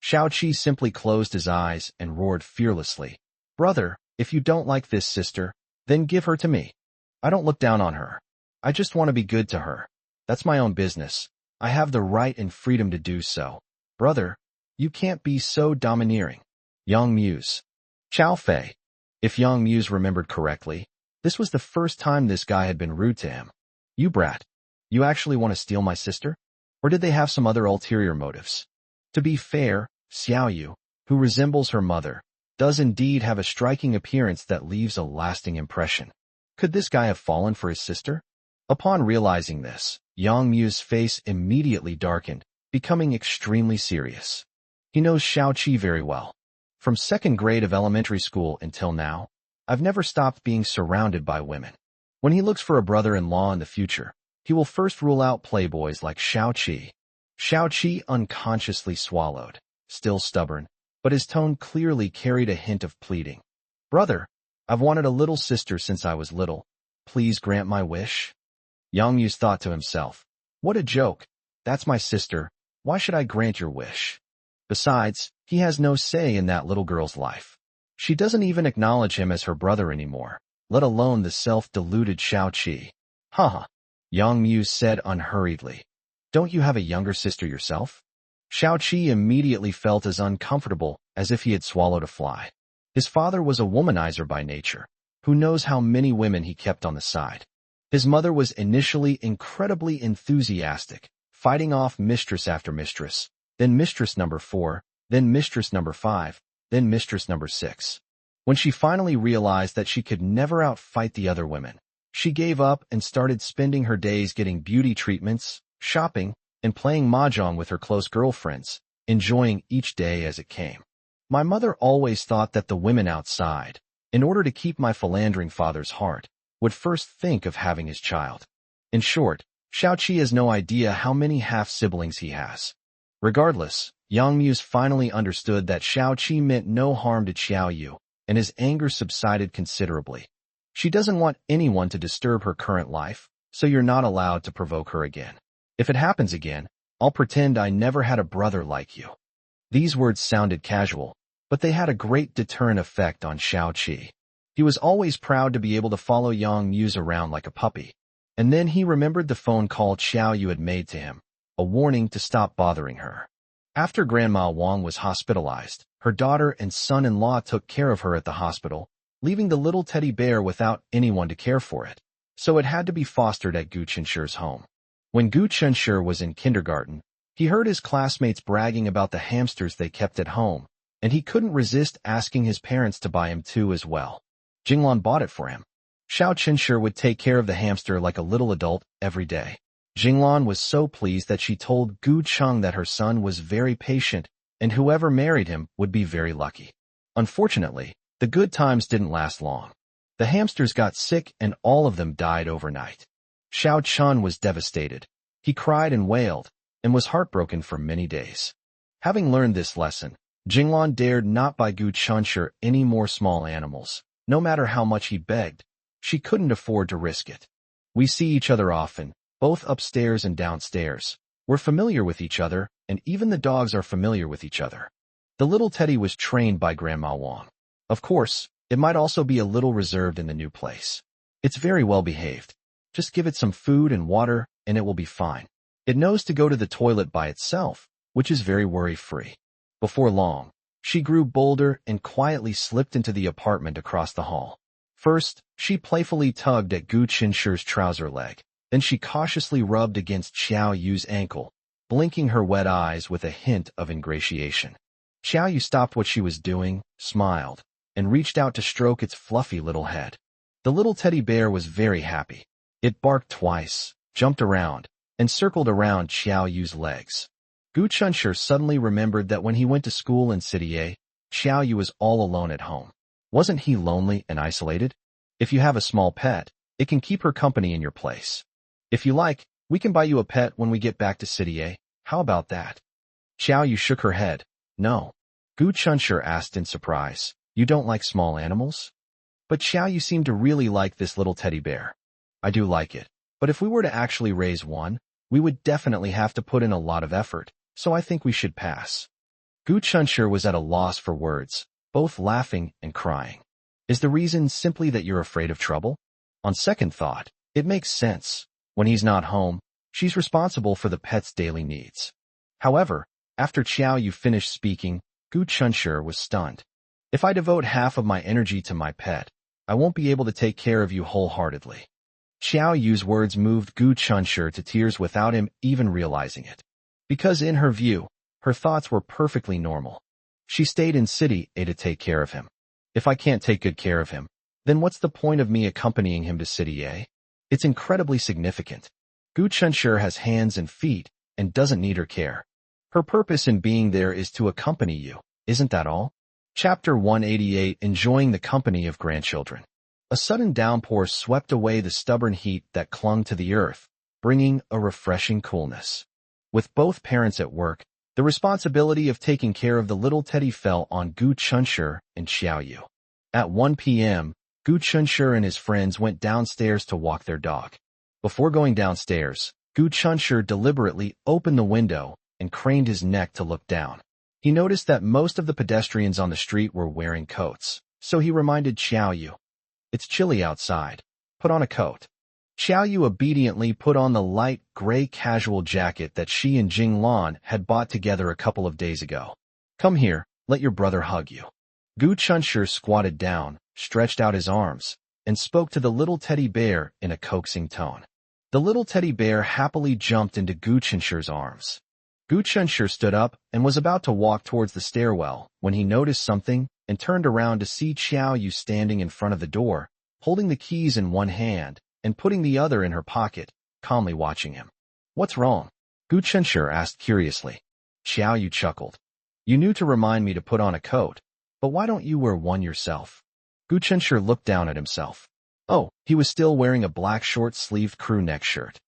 Xiao Qi simply closed his eyes and roared fearlessly. Brother, if you don't like this sister, then give her to me. I don't look down on her. I just want to be good to her. That's my own business. I have the right and freedom to do so. Brother, you can't be so domineering. Young Muse. Xiao Fei. If Young Muse remembered correctly, this was the first time this guy had been rude to him. You brat. You actually want to steal my sister? Or did they have some other ulterior motives? To be fair, Xiao Yu, who resembles her mother, does indeed have a striking appearance that leaves a lasting impression. Could this guy have fallen for his sister? Upon realizing this, Young Muse's face immediately darkened, becoming extremely serious. He knows Xiao Qi very well. From second grade of elementary school until now, I've never stopped being surrounded by women. When he looks for a brother-in-law in the future, he will first rule out playboys like Xiao Qi. Xiao Qi unconsciously swallowed, still stubborn, but his tone clearly carried a hint of pleading. Brother, I've wanted a little sister since I was little. Please grant my wish. Yang Muse thought to himself, what a joke. That's my sister. Why should I grant your wish? Besides, he has no say in that little girl's life. She doesn't even acknowledge him as her brother anymore, let alone the self-deluded Xiao Qi. Haha, Yang Muse said unhurriedly. Don't you have a younger sister yourself? Xiao Qi immediately felt as uncomfortable as if he had swallowed a fly. His father was a womanizer by nature. Who knows how many women he kept on the side. His mother was initially incredibly enthusiastic, fighting off mistress after mistress, then mistress number 4, then mistress number 5, then mistress number 6. When she finally realized that she could never outfight the other women, she gave up and started spending her days getting beauty treatments, shopping, and playing mahjong with her close girlfriends, enjoying each day as it came. My mother always thought that the women outside, in order to keep my philandering father's heart, would first think of having his child. In short, Xiao Qi has no idea how many half-siblings he has. Regardless, Yang Muse finally understood that Xiao Qi meant no harm to Xiao Yu, and his anger subsided considerably. She doesn't want anyone to disturb her current life, so you're not allowed to provoke her again. If it happens again, I'll pretend I never had a brother like you. These words sounded casual, but they had a great deterrent effect on Xiao Qi. He was always proud to be able to follow Yang Muse around like a puppy. And then he remembered the phone call Xiao Yu had made to him, a warning to stop bothering her. After Grandma Wang was hospitalized, her daughter and son-in-law took care of her at the hospital, leaving the little teddy bear without anyone to care for it. So it had to be fostered at Gu Qinshi's home. When Gu Qinshi was in kindergarten, he heard his classmates bragging about the hamsters they kept at home, and he couldn't resist asking his parents to buy him two as well. Jinglan bought it for him. Xiao Qinshi would take care of the hamster like a little adult every day. Jinglan was so pleased that she told Gu Cheng that her son was very patient, and whoever married him would be very lucky. Unfortunately, the good times didn't last long. The hamsters got sick and all of them died overnight. Xiao Chun was devastated. He cried and wailed, and was heartbroken for many days. Having learned this lesson, Jinglan dared not buy Gu Chunshi any more small animals, no matter how much he begged. She couldn't afford to risk it. We see each other often, both upstairs and downstairs. We're familiar with each other, and even the dogs are familiar with each other. The little teddy was trained by Grandma Wang. Of course, it might also be a little reserved in the new place. It's very well behaved. Just give it some food and water, and it will be fine. It knows to go to the toilet by itself, which is very worry-free. Before long, she grew bolder and quietly slipped into the apartment across the hall. First, she playfully tugged at Gu Qinshi's trouser leg. Then she cautiously rubbed against Xiao Yu's ankle, blinking her wet eyes with a hint of ingratiation. Xiao Yu stopped what she was doing, smiled, and reached out to stroke its fluffy little head. The little teddy bear was very happy. It barked twice, jumped around, and circled around Xiao Yu's legs. Gu Chunshi suddenly remembered that when he went to school in City A, Xiao Yu was all alone at home. Wasn't he lonely and isolated? If you have a small pet, it can keep her company in your place. If you like, we can buy you a pet when we get back to City A. How about that? Xiao Yu shook her head. No. Gu Chunshi asked in surprise. You don't like small animals? But Xiao Yu seemed to really like this little teddy bear. I do like it, but if we were to actually raise one, we would definitely have to put in a lot of effort, so I think we should pass. Gu Chunshi was at a loss for words, both laughing and crying. Is the reason simply that you're afraid of trouble? On second thought, it makes sense. When he's not home, she's responsible for the pet's daily needs. However, after Xiao Yu finished speaking, Gu Chunshi was stunned. If I devote half of my energy to my pet, I won't be able to take care of you wholeheartedly. Xiao Yu's words moved Gu Chunshi to tears without him even realizing it. Because in her view, her thoughts were perfectly normal. She stayed in City A to take care of him. If I can't take good care of him, then what's the point of me accompanying him to City A? It's incredibly significant. Gu Chunshi has hands and feet and doesn't need her care. Her purpose in being there is to accompany you, isn't that all? Chapter 188 Enjoying the Company of Grandchildren. A sudden downpour swept away the stubborn heat that clung to the earth, bringing a refreshing coolness. With both parents at work, the responsibility of taking care of the little teddy fell on Gu Chunshi and Xiao Yu. At 1 p.m., Gu Chunshi and his friends went downstairs to walk their dog. Before going downstairs, Gu Chunshi deliberately opened the window and craned his neck to look down. He noticed that most of the pedestrians on the street were wearing coats, so he reminded Xiao Yu, "It's chilly outside. Put on a coat." Xiao Yu obediently put on the light gray casual jacket that she and Jinglan had bought together a couple of days ago. "Come here, let your brother hug you." Gu Chunshi squatted down, stretched out his arms, and spoke to the little teddy bear in a coaxing tone. The little teddy bear happily jumped into Gu Qinshi's arms. Gu Qinshi stood up and was about to walk towards the stairwell when he noticed something and turned around to see Xiao Yu standing in front of the door, holding the keys in one hand and putting the other in her pocket, calmly watching him. "What's wrong?" Gu Qinshi asked curiously. Xiao Yu chuckled. "You knew to remind me to put on a coat, but why don't you wear one yourself?" Gu Qinshi looked down at himself. Oh, he was still wearing a black short-sleeved crew neck shirt.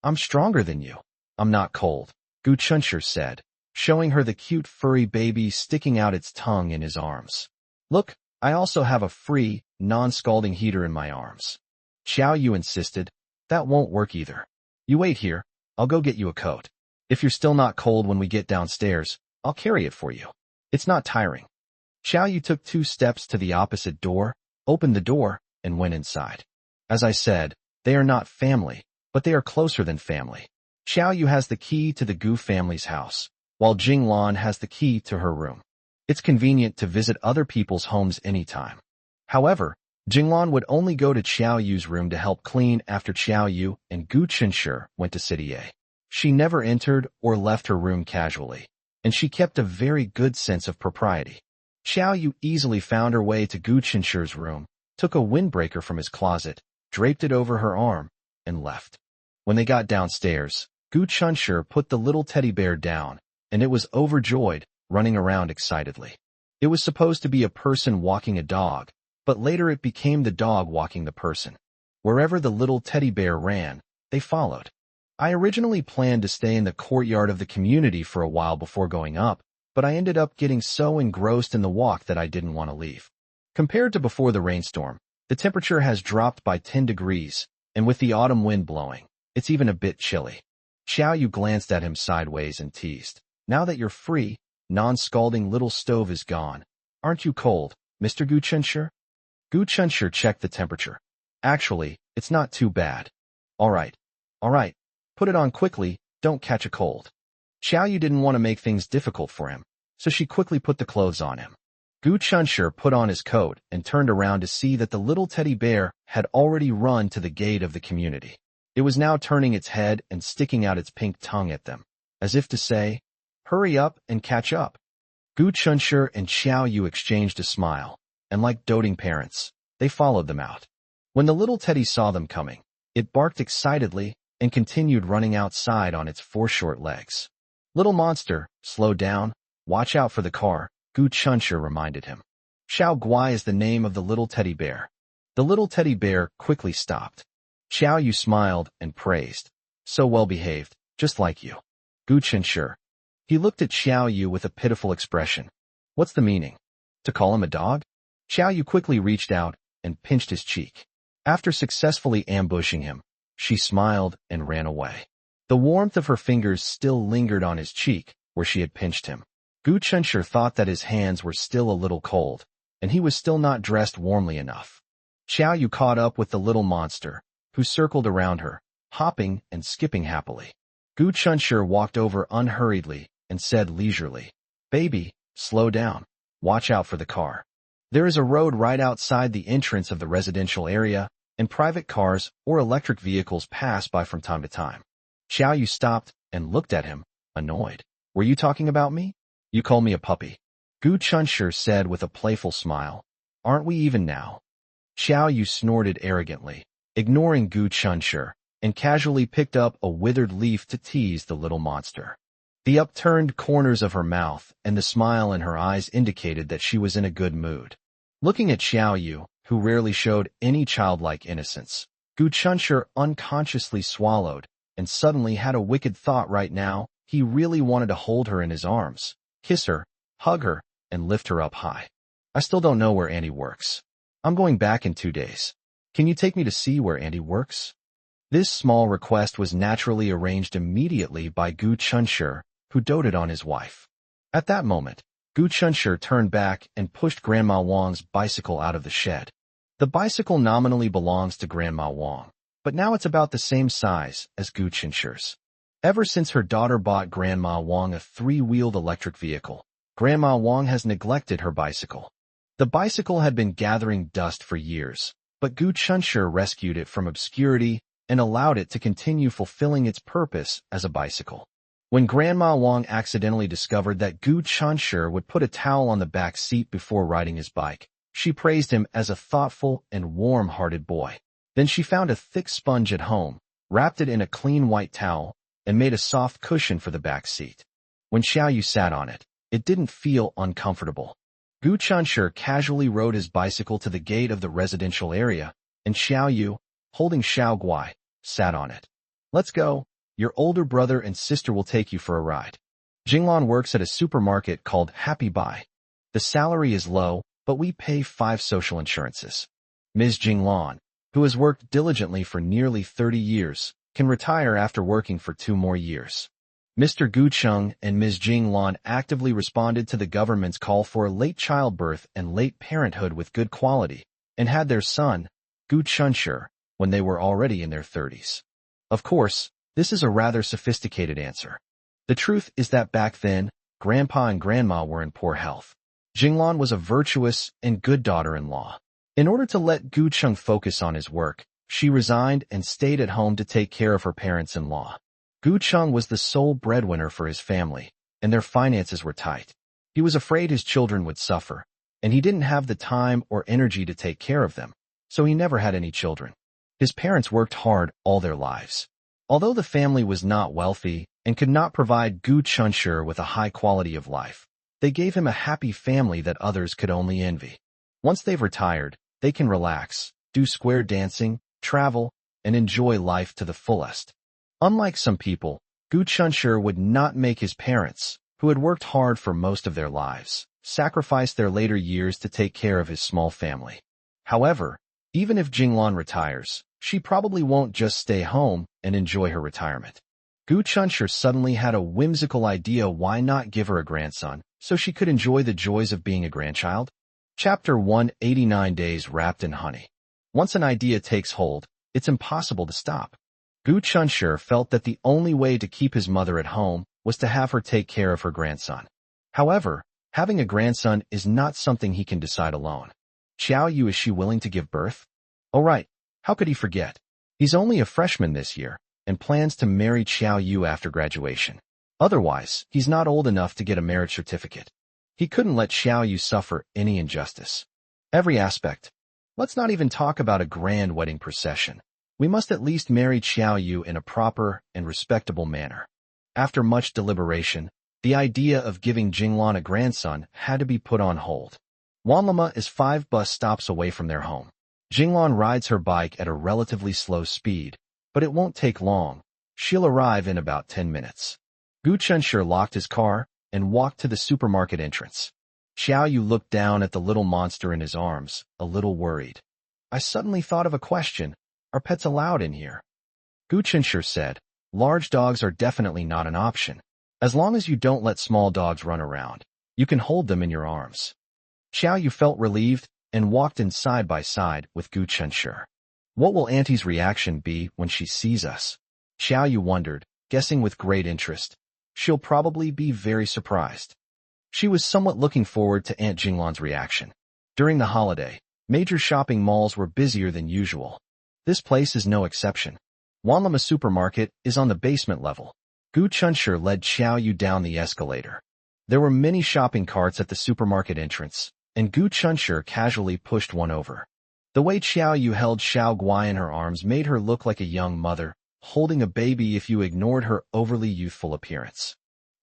"I'm stronger than you. I'm not cold," Gu Qinshi said, showing her the cute furry baby sticking out its tongue in his arms. "Look, I also have a free, non-scalding heater in my arms." Xiao Yu insisted. "That won't work either. You wait here, I'll go get you a coat. If you're still not cold when we get downstairs, I'll carry it for you. It's not tiring." Xiao Yu took 2 steps to the opposite door, opened the door, and went inside. As I said, they are not family, but they are closer than family. Xiao Yu has the key to the Gu family's house, while Jinglan has the key to her room. It's convenient to visit other people's homes anytime. However, Jinglan would only go to Xiao Yu's room to help clean after Xiao Yu and Gu Chenshi went to City A. She never entered or left her room casually, and she kept a very good sense of propriety. Xiao Yu easily found her way to Gu Chenshi's room, took a windbreaker from his closet, draped it over her arm, and left. When they got downstairs, Gu Chenshi put the little teddy bear down, and it was overjoyed, running around excitedly. It was supposed to be a person walking a dog, but later it became the dog walking the person. Wherever the little teddy bear ran, they followed. I originally planned to stay in the courtyard of the community for a while before going up, but I ended up getting so engrossed in the walk that I didn't want to leave. Compared to before the rainstorm, the temperature has dropped by 10 degrees, and with the autumn wind blowing, it's even a bit chilly. Xiao Yu glanced at him sideways and teased. Now that you're free, non-scalding little stove is gone. Aren't you cold, Mr. Gu Chenshi? Gu Chenshi checked the temperature. Actually, it's not too bad. All right. Put it on quickly, don't catch a cold. Xiao Yu didn't want to make things difficult for him, so she quickly put the clothes on him. Gu Chenshi put on his coat and turned around to see that the little teddy bear had already run to the gate of the community. It was now turning its head and sticking out its pink tongue at them, as if to say, "Hurry up and catch up." Gu Chenshi and Xiao Yu exchanged a smile, and like doting parents, they followed them out. When the little teddy saw them coming, it barked excitedly and continued running outside on its 4 short legs. "Little monster, slow down, watch out for the car," Gu Chenshi reminded him. Xiao Guai is the name of the little teddy bear. The little teddy bear quickly stopped. Xiao Yu smiled and praised. "So well behaved, just like you." Gu Chenshi. He looked at Xiao Yu with a pitiful expression. "What's the meaning? To call him a dog?" Xiao Yu quickly reached out and pinched his cheek. After successfully ambushing him, she smiled and ran away. The warmth of her fingers still lingered on his cheek, where she had pinched him. Gu Chenshi thought that his hands were still a little cold, and he was still not dressed warmly enough. Xiao Yu caught up with the little monster, who circled around her, hopping and skipping happily. Gu Chenshi walked over unhurriedly and said leisurely, "Baby, slow down. Watch out for the car. There is a road right outside the entrance of the residential area, and private cars or electric vehicles pass by from time to time." Xiao Yu stopped and looked at him, annoyed. "Were you talking about me? You call me a puppy." Gu Chenshi said with a playful smile. "Aren't we even now?" Xiao Yu snorted arrogantly, ignoring Gu Chenshi, and casually picked up a withered leaf to tease the little monster. The upturned corners of her mouth and the smile in her eyes indicated that she was in a good mood. Looking at Xiao Yu, who rarely showed any childlike innocence, Gu Chenshi unconsciously swallowed and suddenly had a wicked thought right now. He really wanted to hold her in his arms, kiss her, hug her, and lift her up high. "I still don't know where Andy works. I'm going back in 2 days. Can you take me to see where Andy works?" This small request was naturally arranged immediately by Gu Chenshi, who doted on his wife. At that moment, Gu Chenshi turned back and pushed Grandma Wang's bicycle out of the shed. The bicycle nominally belongs to Grandma Wang, but now it's about the same size as Gu Chenshi's. Ever since her daughter bought Grandma Wang a 3-wheeled electric vehicle, Grandma Wang has neglected her bicycle. The bicycle had been gathering dust for years, but Gu Chenshi rescued it from obscurity and allowed it to continue fulfilling its purpose as a bicycle. When Grandma Wang accidentally discovered that Gu Chenshi would put a towel on the back seat before riding his bike, she praised him as a thoughtful and warm-hearted boy. Then she found a thick sponge at home, wrapped it in a clean white towel, and made a soft cushion for the back seat. When Xiao Yu sat on it, it didn't feel uncomfortable. Gu Chenshi casually rode his bicycle to the gate of the residential area, and Xiao Yu, holding Xiao Guai, sat on it. "Let's go. Your older brother and sister will take you for a ride." Jinglan works at a supermarket called Happy Buy. The salary is low, but we pay 5 social insurances. Ms. Jinglan, who has worked diligently for nearly 30 years, can retire after working for 2 more years. Mr. Gu Cheng and Ms. Jinglan actively responded to the government's call for late childbirth and late parenthood with good quality, and had their son, Gu Chenshi, when they were already in their 30s. Of course, this is a rather sophisticated answer. The truth is that back then, Grandpa and Grandma were in poor health. Jinglan was a virtuous and good daughter-in-law. In order to let Gu Chung focus on his work, she resigned and stayed at home to take care of her parents-in-law. Gu Chung was the sole breadwinner for his family, and their finances were tight. He was afraid his children would suffer, and he didn't have the time or energy to take care of them, so he never had any children. His parents worked hard all their lives. Although the family was not wealthy and could not provide Gu Chunshur with a high quality of life, they gave him a happy family that others could only envy. Once they've retired, they can relax, do square dancing, travel, and enjoy life to the fullest. Unlike some people, Gu Chunshur would not make his parents, who had worked hard for most of their lives, sacrifice their later years to take care of his small family. However, even if Jinglan retires, she probably won't just stay home and enjoy her retirement. Gu Chunshur suddenly had a whimsical idea: why not give her a grandson, so she could enjoy the joys of being a grandchild? Chapter 189 Days Wrapped in Honey. Once an idea takes hold, it's impossible to stop. Gu Chunshur felt that the only way to keep his mother at home was to have her take care of her grandson. However, having a grandson is not something he can decide alone. Xiao Yu, is she willing to give birth? Oh right, how could he forget? He's only a freshman this year, and plans to marry Xiao Yu after graduation. Otherwise, he's not old enough to get a marriage certificate. He couldn't let Xiao Yu suffer any injustice. Every aspect. Let's not even talk about a grand wedding procession. We must at least marry Xiao Yu in a proper and respectable manner. After much deliberation, the idea of giving Jinglan a grandson had to be put on hold. Wanlama is 5 bus stops away from their home. Jinglan rides her bike at a relatively slow speed, but it won't take long. She'll arrive in about 10 minutes. Gu Chunshur locked his car and walked to the supermarket entrance. Xiao Yu looked down at the little monster in his arms, a little worried. I suddenly thought of a question. Are pets allowed in here? Gu Chunshur said, large dogs are definitely not an option. As long as you don't let small dogs run around, you can hold them in your arms. Xiao Yu felt relieved and walked in side by side with Gu Chunshur. What will Auntie's reaction be when she sees us? Xiao Yu wondered, guessing with great interest. She'll probably be very surprised. She was somewhat looking forward to Aunt Jinglan's reaction. During the holiday, major shopping malls were busier than usual. This place is no exception. Wanlama Supermarket is on the basement level. Gu Chunshur led Xiao Yu down the escalator. There were many shopping carts at the supermarket entrance, and Gu Chunshur casually pushed one over. The way Xiao Yu held Xiao Guai in her arms made her look like a young mother, holding a baby if you ignored her overly youthful appearance.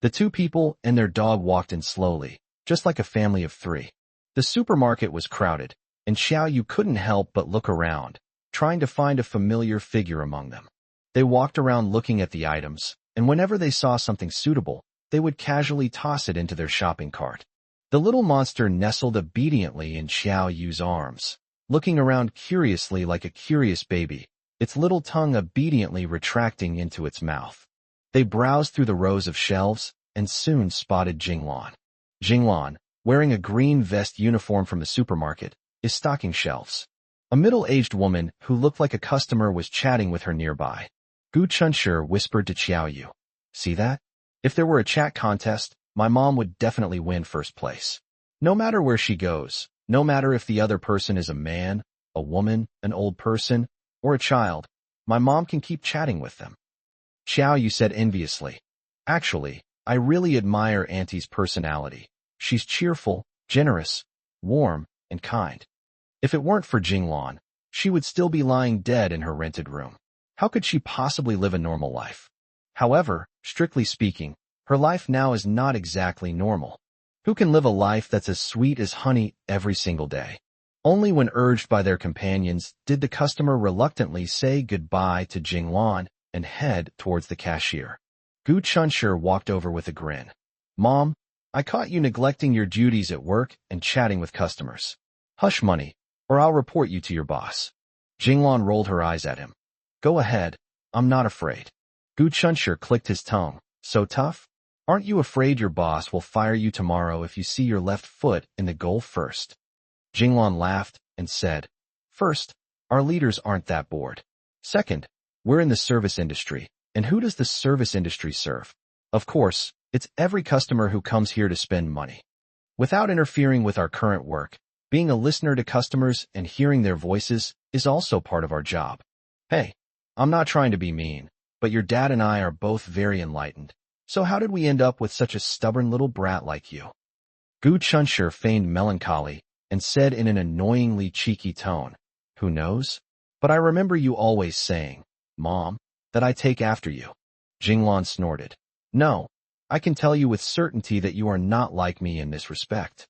The two people and their dog walked in slowly, just like a family of 3. The supermarket was crowded, and Xiao Yu couldn't help but look around, trying to find a familiar figure among them. They walked around looking at the items, and whenever they saw something suitable, they would casually toss it into their shopping cart. The little monster nestled obediently in Xiao Yu's arms, looking around curiously like a curious baby, its little tongue obediently retracting into its mouth. They browsed through the rows of shelves and soon spotted Jinglan. Jinglan, wearing a green vest uniform from the supermarket, is stocking shelves. A middle-aged woman who looked like a customer was chatting with her nearby. Gu Chunshur whispered to Xiao Yu, "See that? If there were a chat contest, my mom would definitely win first place. No matter where she goes, no matter if the other person is a man, a woman, an old person, or a child, my mom can keep chatting with them." Xiao Yu said enviously, "Actually, I really admire Auntie's personality. She's cheerful, generous, warm, and kind. If it weren't for Jinglan, she would still be lying dead in her rented room. How could she possibly live a normal life? However, strictly speaking, her life now is not exactly normal. Who can live a life that's as sweet as honey every single day?" Only when urged by their companions did the customer reluctantly say goodbye to Jinglan and head towards the cashier. Gu Chunshur walked over with a grin. "Mom, I caught you neglecting your duties at work and chatting with customers. Hush money, or I'll report you to your boss." Jinglan rolled her eyes at him. "Go ahead, I'm not afraid." Gu Chunshur clicked his tongue. "So tough? Aren't you afraid your boss will fire you tomorrow if you see your left foot in the goal first?" Jinglan laughed and said, "First, our leaders aren't that bored. Second, we're in the service industry, and who does the service industry serve? Of course, it's every customer who comes here to spend money. Without interfering with our current work, Being a listener to customers and hearing their voices is also part of our job. Hey, I'm not trying to be mean, but your dad and I are both very enlightened. So how did we end up with such a stubborn little brat like you? Gu Chunshur feigned melancholy and said in an annoyingly cheeky tone, Who knows? But I remember you always saying, Mom, that I take after you. Jinglan snorted. No, I can tell you with certainty that you are not like me in this respect.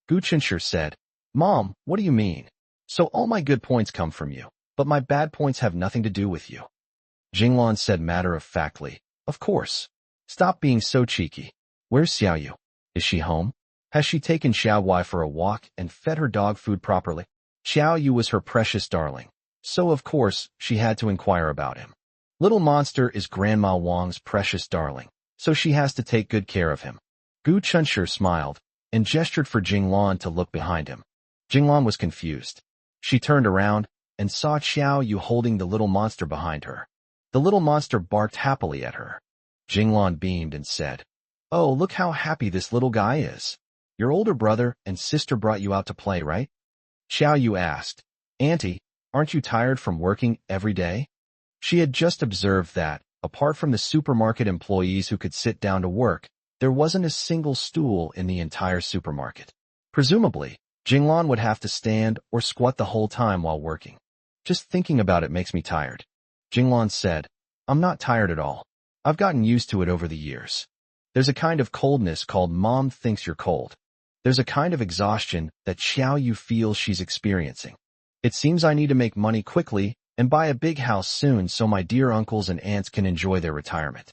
Gu Chunshur said, Mom, what do you mean? So all my good points come from you, but my bad points have nothing to do with you. Jinglan said matter-of-factly, Of course. Stop being so cheeky. Where's Xiaoyu? Is she home? Has she taken Xiaowei for a walk and fed her dog food properly? Xiaoyu was her precious darling, so of course she had to inquire about him. Little Monster is Grandma Wang's precious darling, so she has to take good care of him. Gu Chunshur smiled and gestured for Jinglan to look behind him. Jinglan was confused. She turned around and saw Xiaoyu holding the little monster behind her. The little monster barked happily at her. Jinglan beamed and said, Oh, look how happy this little guy is. Your older brother and sister brought you out to play, right? Xiaoyu asked, Auntie, aren't you tired from working every day? She had just observed that, apart from the supermarket employees who could sit down to work, there wasn't a single stool in the entire supermarket. Presumably, Jinglan would have to stand or squat the whole time while working. Just thinking about it makes me tired. Jinglan said, I'm not tired at all. I've gotten used to it over the years. There's a kind of coldness called Mom thinks you're cold. There's a kind of exhaustion that Xiaoyu feels she's experiencing. It seems I need to make money quickly and buy a big house soon so my dear uncles and aunts can enjoy their retirement.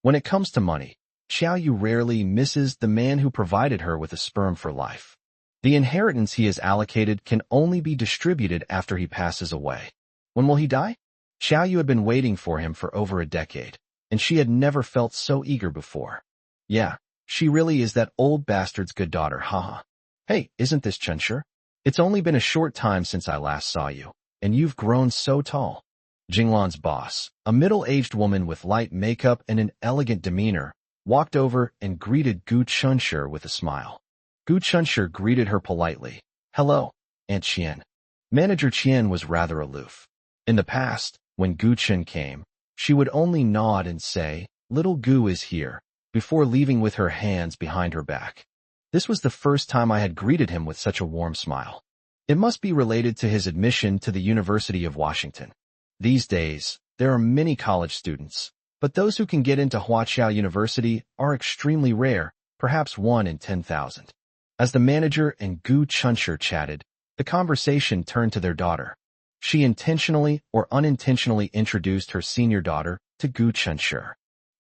When it comes to money, Xiaoyu rarely misses the man who provided her with a sperm for life. The inheritance he has allocated can only be distributed after he passes away. When will he die? Xiaoyu had been waiting for him for over a decade, and she had never felt so eager before. Yeah, she really is that old bastard's good daughter, haha. Hey, isn't this Chunshur? It's only been a short time since I last saw you, and you've grown so tall. Jinglan's boss, a middle-aged woman with light makeup and an elegant demeanor, walked over and greeted Gu Chunshur with a smile. Gu Chunshur greeted her politely. Hello, Aunt Qian. Manager Qian was rather aloof. In the past, when Gu Chen came, she would only nod and say, Little Gu is here, before leaving with her hands behind her back. This was the first time I had greeted him with such a warm smile. It must be related to his admission to the University of Washington. These days, there are many college students, but those who can get into Huaqiao University are extremely rare, perhaps 1 in 10,000. As the manager and Gu Chunshur chatted, the conversation turned to their daughter. She intentionally or unintentionally introduced her senior daughter to Gu Chunshur.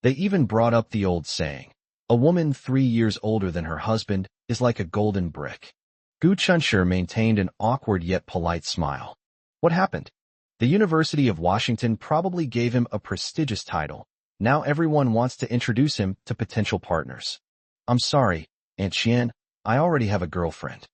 They even brought up the old saying, a woman 3 years older than her husband is like a golden brick. Gu Chunshur maintained an awkward yet polite smile. What happened? The University of Washington probably gave him a prestigious title. Now everyone wants to introduce him to potential partners. I'm sorry, Aunt Qian, I already have a girlfriend.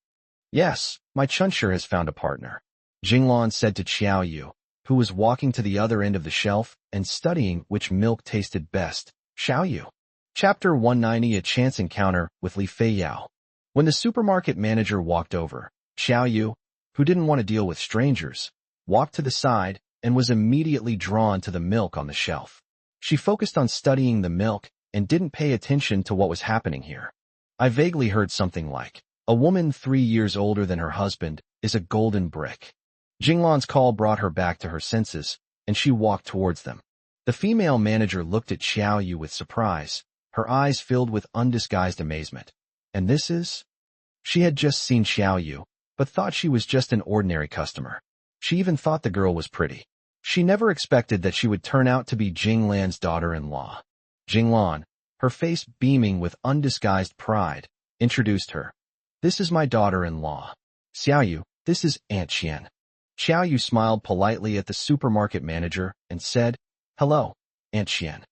Yes, my Chunshur has found a partner. Jinglan said to Xiaoyu, who was walking to the other end of the shelf and studying which milk tasted best. Xiaoyu. Chapter 190 A Chance Encounter with Li Feiyao. When the supermarket manager walked over, Xiaoyu, who didn't want to deal with strangers, walked to the side and was immediately drawn to the milk on the shelf. She focused on studying the milk and didn't pay attention to what was happening here. I vaguely heard something like, a woman 3 years older than her husband is a golden brick. Jinglan's call brought her back to her senses, and she walked towards them. The female manager looked at Xiaoyu with surprise, her eyes filled with undisguised amazement. And this is? She had just seen Xiaoyu, but thought she was just an ordinary customer. She even thought the girl was pretty. She never expected that she would turn out to be Jinglan's daughter-in-law. Jinglan, her face beaming with undisguised pride, introduced her. This is my daughter-in-law. Xiaoyu, this is Aunt Qian. Xiaoyu smiled politely at the supermarket manager and said, Hello, Aunt Qian.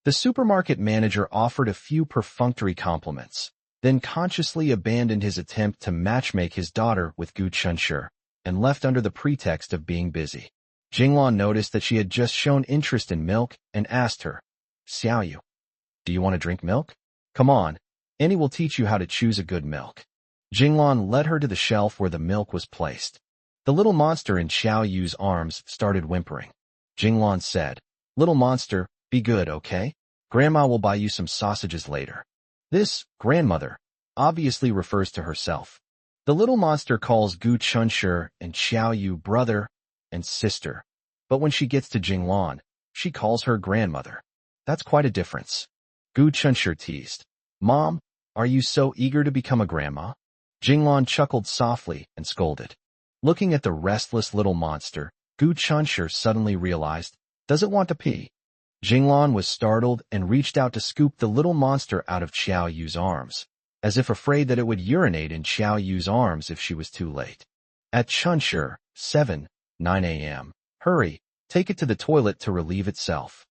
The supermarket manager offered a few perfunctory compliments, then consciously abandoned his attempt to matchmake his daughter with Gu Chunshur and left under the pretext of being busy. Jinglan noticed that she had just shown interest in milk and asked her, Xiaoyu, do you want to drink milk? Come on, Annie will teach you how to choose a good milk. Jinglan led her to the shelf where the milk was placed. The little monster in Xiao Yu's arms started whimpering. Jinglan said, "Little monster, be good, okay? Grandma will buy you some sausages later." This, grandmother, obviously refers to herself. The little monster calls Gu Chunshi and Xiao Yu brother and sister, but when she gets to Jinglan, she calls her grandmother. That's quite a difference. Gu Chunshi teased, "Mom, are you so eager to become a grandma?" Jinglan chuckled softly and scolded. Looking at the restless little monster, Gu Chunshi suddenly realized, "Does it want to pee?" Jinglan was startled and reached out to scoop the little monster out of Xiao Yu's arms, as if afraid that it would urinate in Xiao Yu's arms if she was too late. At Chunshi, 9 a.m. Hurry, take it to the toilet to relieve itself.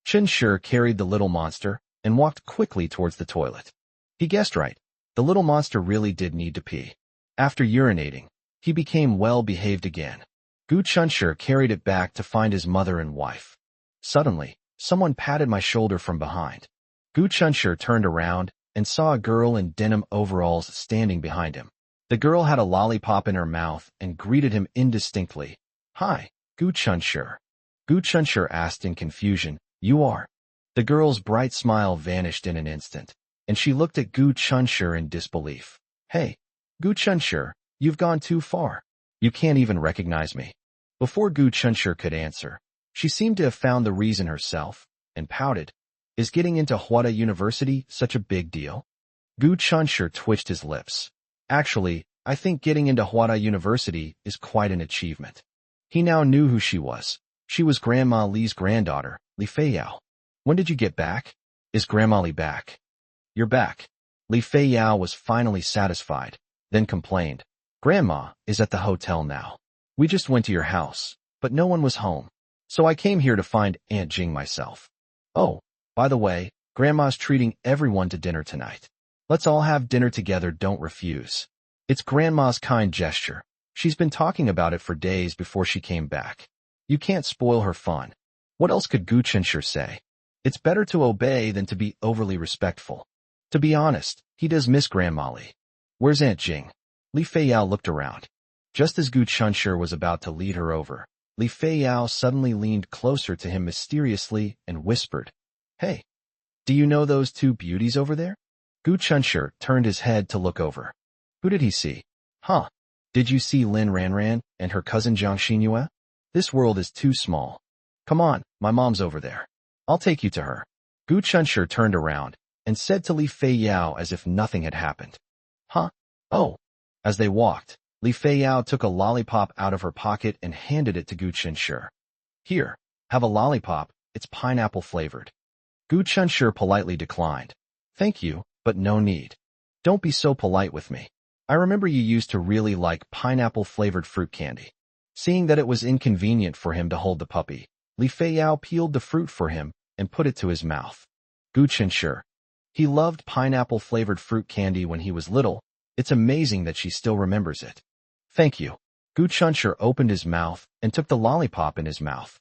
Chunshi carried the little monster and walked quickly towards the toilet. He guessed right. The little monster really did need to pee. After urinating, he became well-behaved again. Gu Chunshi carried it back to find his mother and wife. Suddenly, someone patted my shoulder from behind. Gu Chunshi turned around and saw a girl in denim overalls standing behind him. The girl had a lollipop in her mouth and greeted him indistinctly. "Hi, Gu Chunshi." Gu Chunshi asked in confusion, "You are?" The girl's bright smile vanished in an instant, and she looked at Gu Chunshi in disbelief. "Hey, Gu Chunshi, you've gone too far. You can't even recognize me." Before Gu Chunshi could answer, she seemed to have found the reason herself, and pouted. "Is getting into Hwada University such a big deal?" Gu Chunshi twitched his lips. "Actually, I think getting into Hwada University is quite an achievement." He now knew who she was. She was Grandma Li's granddaughter, Li Feiyao. "When did you get back?" "Is Grandma Li back?" "You're back." Li Feiyao was finally satisfied, then complained, "Grandma is at the hotel now. We just went to your house, but no one was home. So I came here to find Aunt Jing myself. Oh, by the way, Grandma's treating everyone to dinner tonight. Let's all have dinner together, don't refuse. It's Grandma's kind gesture. She's been talking about it for days before she came back. You can't spoil her fun." What else could Gu Chunshi say? It's better to obey than to be overly respectful. To be honest, he does miss Grandma Li. "Where's Aunt Jing?" Li Feiyao looked around. Just as Gu Chunshi was about to lead her over, Li Feiyao suddenly leaned closer to him mysteriously and whispered, "Hey, do you know those two beauties over there?" Gu Chunshi turned his head to look over. Who did he see? Huh? Did you see Lin Ranran and her cousin Jiang Xinhua? This world is too small. Come on, my mom's over there. I'll take you to her. Gu Chunshi turned around and said to Li Feiyao as if nothing had happened. Huh? Oh. As they walked, Li Feiyao took a lollipop out of her pocket and handed it to Gu Chunshi. Here, have a lollipop, it's pineapple flavored. Gu Chunshi politely declined. Thank you, but no need. Don't be so polite with me. I remember you used to really like pineapple-flavored fruit candy. Seeing that it was inconvenient for him to hold the puppy, Li Feiyao peeled the fruit for him and put it to his mouth. Gu Chunshi. He loved pineapple-flavored fruit candy when he was little. It's amazing that she still remembers it. Thank you. Gu Chunshi opened his mouth and took the lollipop in his mouth.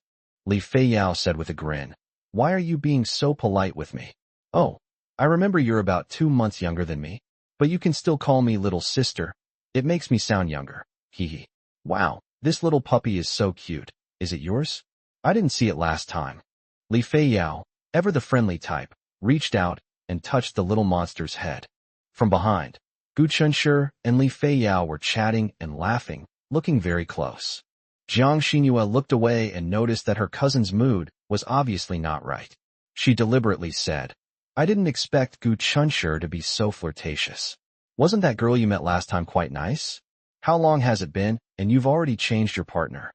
Li Feiyao said with a grin, Why are you being so polite with me? Oh, I remember you're about 2 months younger than me, but you can still call me little sister. It makes me sound younger. Hee hee. Wow, this little puppy is so cute. Is it yours? I didn't see it last time. Li Feiyao, ever the friendly type, reached out and touched the little monster's head. From behind, Gu Chunshi and Li Feiyao were chatting and laughing, looking very close. Jiang Xinhua looked away and noticed that her cousin's mood was obviously not right. She deliberately said, I didn't expect Gu Chunshi to be so flirtatious. Wasn't that girl you met last time quite nice? How long has it been, and you've already changed your partner?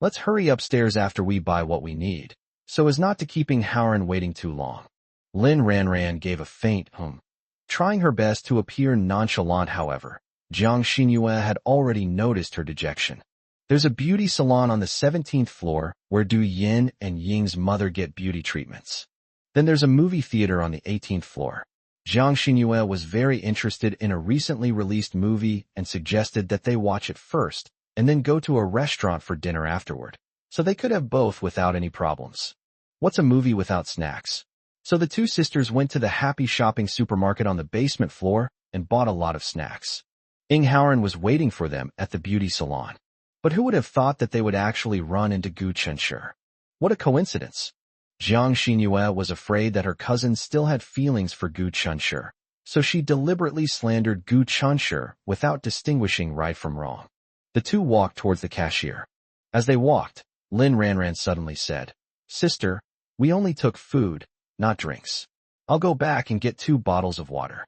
Let's hurry upstairs after we buy what we need, so as not to keeping Howren waiting too long. Lin Ranran gave a faint hum. Trying her best to appear nonchalant, however, Jiang Xinhua had already noticed her dejection. There's a beauty salon on the 17th floor where Du Yin and Ying's mother get beauty treatments. Then there's a movie theater on the 18th floor. Jiang Xinhua was very interested in a recently released movie and suggested that they watch it first and then go to a restaurant for dinner afterward, so they could have both without any problems. What's a movie without snacks? So the two sisters went to the Happy Shopping supermarket on the basement floor and bought a lot of snacks. Ing Haoran was waiting for them at the beauty salon. But who would have thought that they would actually run into Gu Chenshi? What a coincidence. Jiang Xinyue was afraid that her cousin still had feelings for Gu Chenshi, so she deliberately slandered Gu Chenshi without distinguishing right from wrong. The two walked towards the cashier. As they walked, Lin Ranran suddenly said, "Sister, we only took food, not drinks. I'll go back and get 2 bottles of water."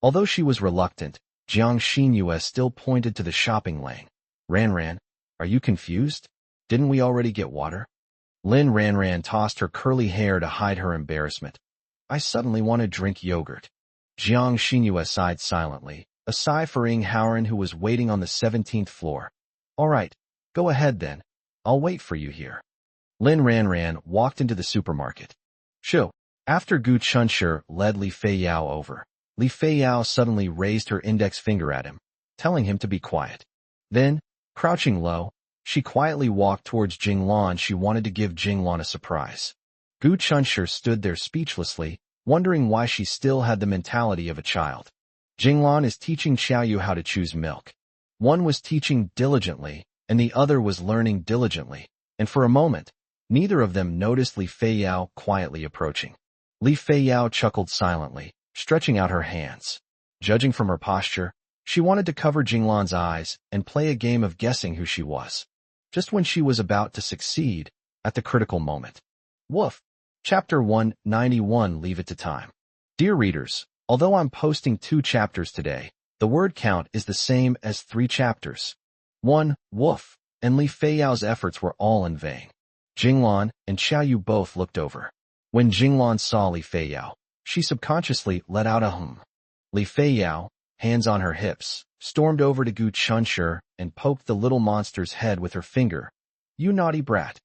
Although she was reluctant, Jiang Xinyue still pointed to the shopping lane. "Ranran, are you confused? Didn't we already get water?" Lin Ranran tossed her curly hair to hide her embarrassment. "I suddenly want to drink yogurt." Jiang Xinyue sighed silently, a sigh for Ing Haoran who was waiting on the 17th floor. "All right, go ahead then. I'll wait for you here." Lin Ranran walked into the supermarket. Shoo! After Gu Chenshi led Li Feiyao over, Li Feiyao suddenly raised her index finger at him, telling him to be quiet. Then, crouching low, she quietly walked towards Jinglan. She wanted to give Jinglan a surprise. Gu Chenshi stood there speechlessly, wondering why she still had the mentality of a child. Jinglan is teaching Xiaoyu how to choose milk. One was teaching diligently, and the other was learning diligently, and for a moment, neither of them noticed Li Feiyao quietly approaching. Li Feiyao chuckled silently, stretching out her hands. Judging from her posture, she wanted to cover Jinglan's eyes and play a game of guessing who she was. Just when she was about to succeed, at the critical moment. Woof! Chapter 191. Leave it to time. Dear readers, although I'm posting 2 chapters today, the word count is the same as 3 chapters. 1. Woof! And Li Feiyao's efforts were all in vain. Jinglan and Xiaoyu both looked over. When Jinglan saw Li Feiyao, she subconsciously let out a hum. Li Feiyao, hands on her hips, stormed over to Gu Chenshi and poked the little monster's head with her finger. "You naughty brat."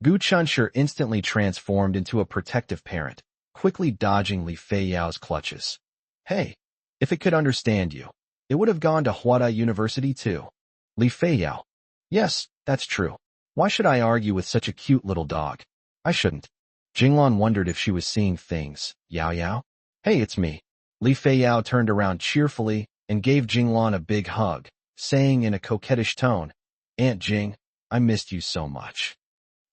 Gu Chenshi instantly transformed into a protective parent, quickly dodging Li Feiyao's clutches. "Hey, if it could understand you, it would have gone to Huada University too." Li Feiyao. "Yes, that's true. Why should I argue with such a cute little dog? I shouldn't." Jinglan wondered if she was seeing things. "Yao Yao? Hey, it's me." Li Feiyao turned around cheerfully and gave Jinglan a big hug, saying in a coquettish tone, "Aunt Jing, I missed you so much."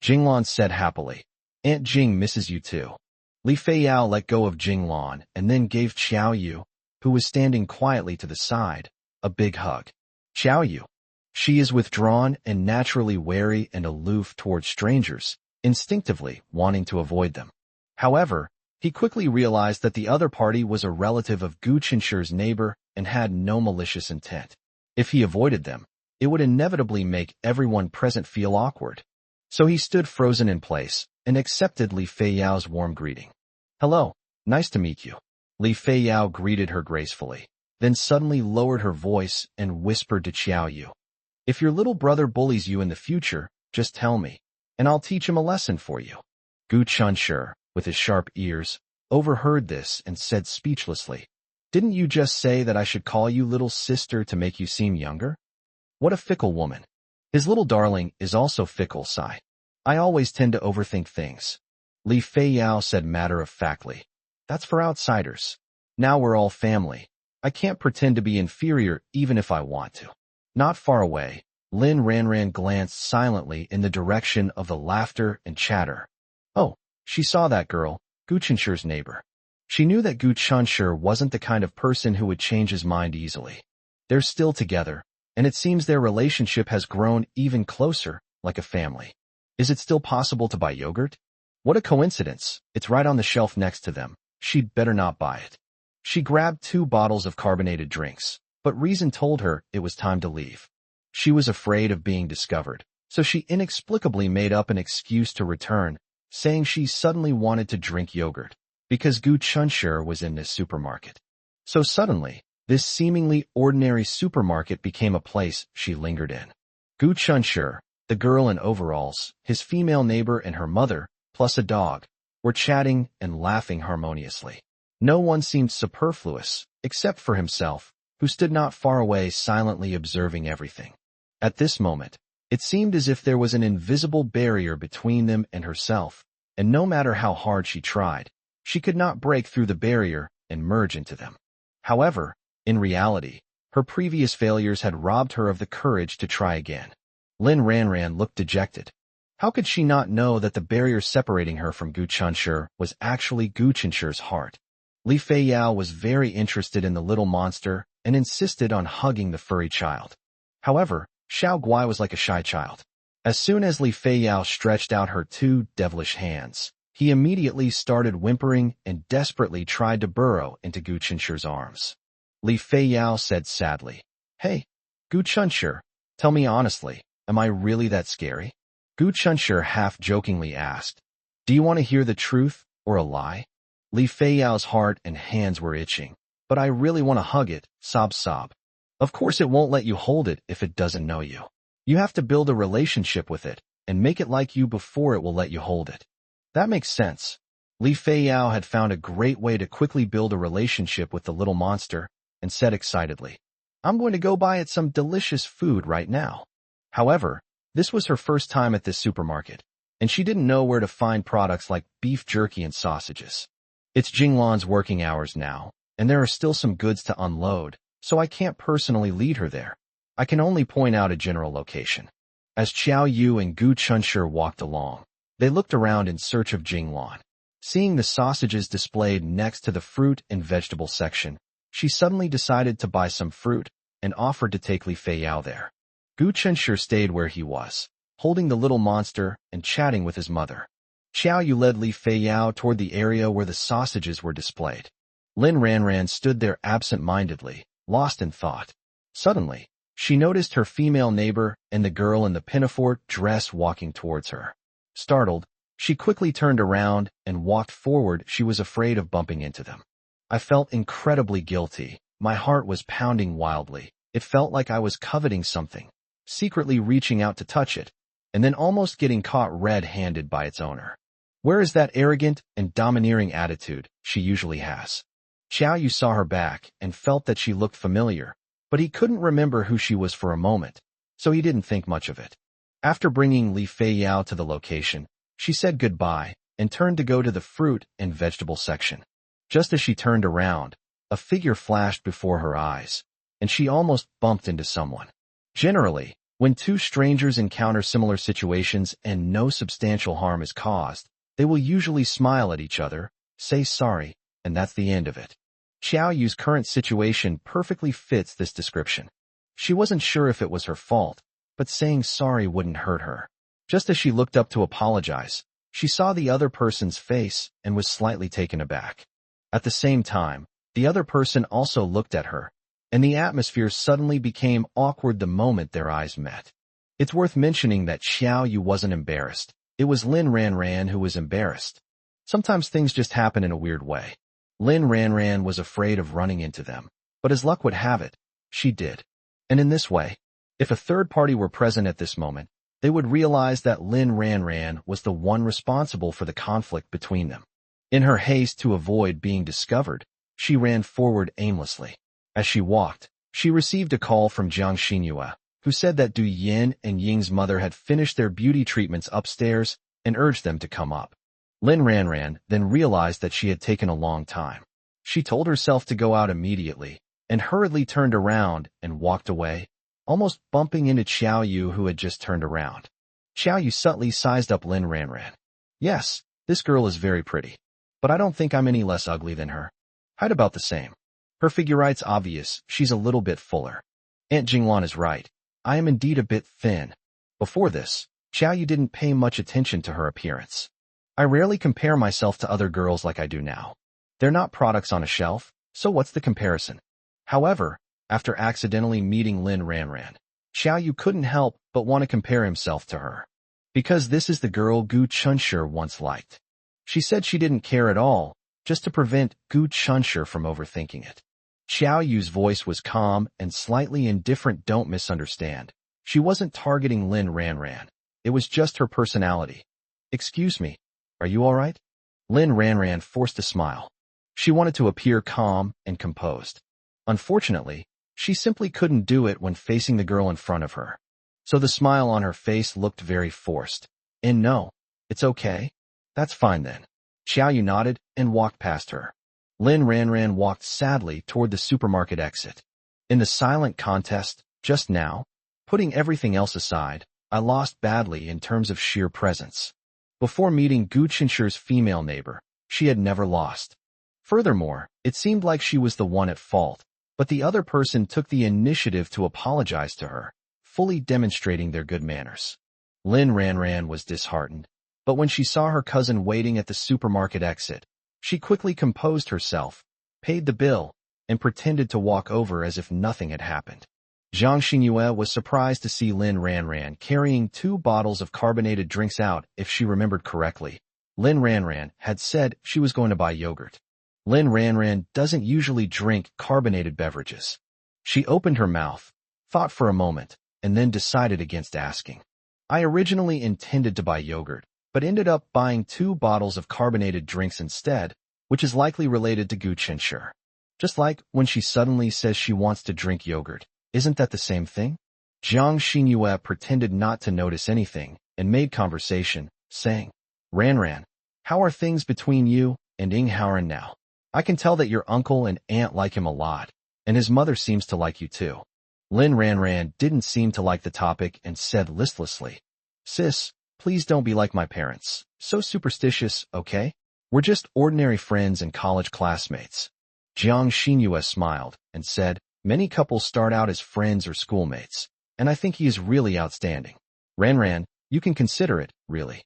Jinglan said happily, "Aunt Jing misses you too." Li Feiyao let go of Jinglan and then gave Xiaoyu, who was standing quietly to the side, a big hug. Xiaoyu. She is withdrawn and naturally wary and aloof towards strangers, instinctively wanting to avoid them. However, he quickly realized that the other party was a relative of Gu Chenshi's neighbor and had no malicious intent. If he avoided them, it would inevitably make everyone present feel awkward. So he stood frozen in place and accepted Li Feiyao's warm greeting. "Hello, nice to meet you." Li Feiyao greeted her gracefully, then suddenly lowered her voice and whispered to Xiaoyu, "If your little brother bullies you in the future, just tell me, and I'll teach him a lesson for you." Gu Chenshi, with his sharp ears, overheard this and said speechlessly, "Didn't you just say that I should call you little sister to make you seem younger?" What a fickle woman. His little darling is also fickle, sigh. "I always tend to overthink things." Li Feiyao said matter-of-factly, "That's for outsiders. Now we're all family. I can't pretend to be inferior even if I want to." Not far away, Lin Ranran glanced silently in the direction of the laughter and chatter. Oh, she saw that girl, Gu Chenshi's neighbor. She knew that Gu Chenshi wasn't the kind of person who would change his mind easily. They're still together, and it seems their relationship has grown even closer, like a family. Is it still possible to buy yogurt? What a coincidence, it's right on the shelf next to them. She'd better not buy it. She grabbed 2 bottles of carbonated drinks, but reason told her it was time to leave. She was afraid of being discovered, so she inexplicably made up an excuse to return, saying she suddenly wanted to drink yogurt, because Gu Chenshi was in this supermarket. So suddenly, this seemingly ordinary supermarket became a place she lingered in. Gu Chenshi, the girl in overalls, his female neighbor and her mother, plus a dog, were chatting and laughing harmoniously. No one seemed superfluous, except for himself, who stood not far away silently observing everything. At this moment, it seemed as if there was an invisible barrier between them and herself, and no matter how hard she tried, she could not break through the barrier and merge into them. However, in reality, Her previous failures had robbed her of the courage to try again. Lin Ranran looked dejected. How could she not know that the barrier separating her from Gu Chunshur was actually Gu Chunshur's heart? Li Feiyao was very interested in the little monster and insisted on hugging the furry child. However, Xiao Guai was like a shy child. As soon as Li Feiyao stretched out her two devilish hands, he immediately started whimpering and desperately tried to burrow into Gu Chunshur's arms. Li Feiyao said sadly, "Hey, Gu Chunshur, tell me honestly, am I really that scary?" Gu Chunshur half-jokingly asked, "Do you want to hear the truth or a lie?" Li Feiyao's heart and hands were itching, "But I really want to hug it," sob. "Of course it won't let you hold it if it doesn't know you. You have to build a relationship with it and make it like you before it will let you hold it." That makes sense. Li Feiyao had found a great way to quickly build a relationship with the little monster and said excitedly, "I'm going to go buy it some delicious food right now." However, this was her first time at this supermarket, and she didn't know where to find products like beef jerky and sausages. It's Jinglan's working hours now, and there are still some goods to unload, so I can't personally lead her there. I can only point out a general location. As Qiao Yu and Gu Chunshur walked along, they looked around in search of Jinglan. Seeing the sausages displayed next to the fruit and vegetable section, she suddenly decided to buy some fruit and offered to take Li Feiyao there. Gu Chunshur stayed where he was, holding the little monster and chatting with his mother. Qiao Yu led Li Feiyao toward the area where the sausages were displayed. Lin Ranran stood there absent-mindedly, lost in thought. Suddenly, she noticed her female neighbor and the girl in the pinafore dress walking towards her. Startled, she quickly turned around and walked forward. She was afraid of bumping into them. I felt incredibly guilty. My heart was pounding wildly. It felt like I was coveting something, secretly reaching out to touch it, and then almost getting caught red-handed by its owner. Where is that arrogant and domineering attitude she usually has? Qiao Yu saw her back and felt that she looked familiar, but he couldn't remember who she was for a moment, so he didn't think much of it. After bringing Li Feiyao to the location, she said goodbye and turned to go to the fruit and vegetable section. Just as she turned around, a figure flashed before her eyes, and she almost bumped into someone. Generally, when two strangers encounter similar situations and no substantial harm is caused, they will usually smile at each other, say sorry, and that's the end of it. Qiao Yu's current situation perfectly fits this description. She wasn't sure if it was her fault, but saying sorry wouldn't hurt her. Just as she looked up to apologize, she saw the other person's face and was slightly taken aback. At the same time, the other person also looked at her, and the atmosphere suddenly became awkward the moment their eyes met. It's worth mentioning that Xiao Yu wasn't embarrassed. It was Lin Ranran who was embarrassed. Sometimes things just happen in a weird way. Lin Ranran was afraid of running into them, but as luck would have it, she did. And in this way, if a third party were present at this moment, they would realize that Lin Ranran was the one responsible for the conflict between them. In her haste to avoid being discovered, she ran forward aimlessly. As she walked, she received a call from Jiang Xinyue, who said that Du Yin and Ying's mother had finished their beauty treatments upstairs and urged them to come up. Lin Ranran then realized that she had taken a long time. She told herself to go out immediately and hurriedly turned around and walked away, almost bumping into Qiao Yu, who had just turned around. Qiao Yu subtly sized up Lin Ranran. "Yes, this girl is very pretty, but I don't think I'm any less ugly than her. Height about the same. Her figurite's obvious, she's a little bit fuller. Aunt Jinglan is right. I am indeed a bit thin." Before this, Qiao Yu didn't pay much attention to her appearance. "I rarely compare myself to other girls like I do now. They're not products on a shelf, so what's the comparison?" However, after accidentally meeting Lin Ranran, Qiao Yu couldn't help but want to compare himself to her. Because this is the girl Gu Chunshur once liked. She said she didn't care at all, just to prevent Gu Chunshur from overthinking it. Qiao Yu's voice was calm and slightly indifferent. Don't misunderstand. She wasn't targeting Lin Ranran. It was just her personality. "Excuse me, are you all right?" Lin Ranran forced a smile. She wanted to appear calm and composed. Unfortunately, she simply couldn't do it when facing the girl in front of her. So the smile on her face looked very forced. "And no, it's okay. That's fine then." Qiao Yu nodded and walked past her. Lin Ranran walked sadly toward the supermarket exit. In the silent contest, just now, putting everything else aside, I lost badly in terms of sheer presence. Before meeting Gu Qinshi's female neighbor, she had never lost. Furthermore, it seemed like she was the one at fault, but the other person took the initiative to apologize to her, fully demonstrating their good manners. Lin Ranran was disheartened, but when she saw her cousin waiting at the supermarket exit, she quickly composed herself, paid the bill, and pretended to walk over as if nothing had happened. Zhang Xinyue was surprised to see Lin Ranran carrying 2 bottles of carbonated drinks out. If she remembered correctly, Lin Ranran had said she was going to buy yogurt. Lin Ranran doesn't usually drink carbonated beverages. She opened her mouth, thought for a moment, and then decided against asking. I originally intended to buy yogurt, but ended up buying 2 bottles of carbonated drinks instead, which is likely related to Gu Qinshi. Just like when she suddenly says she wants to drink yogurt. Isn't that the same thing? Zhang Xinyue pretended not to notice anything and made conversation, saying, Ranran, how are things between you and Ying Haoran now? I can tell that your uncle and aunt like him a lot, and his mother seems to like you too. Lin Ranran didn't seem to like the topic and said listlessly, Sis, please don't be like my parents. So superstitious, okay? We're just ordinary friends and college classmates. Zhang Xinyue smiled and said, Many couples start out as friends or schoolmates, and I think he is really outstanding. Ranran, you can consider it, really.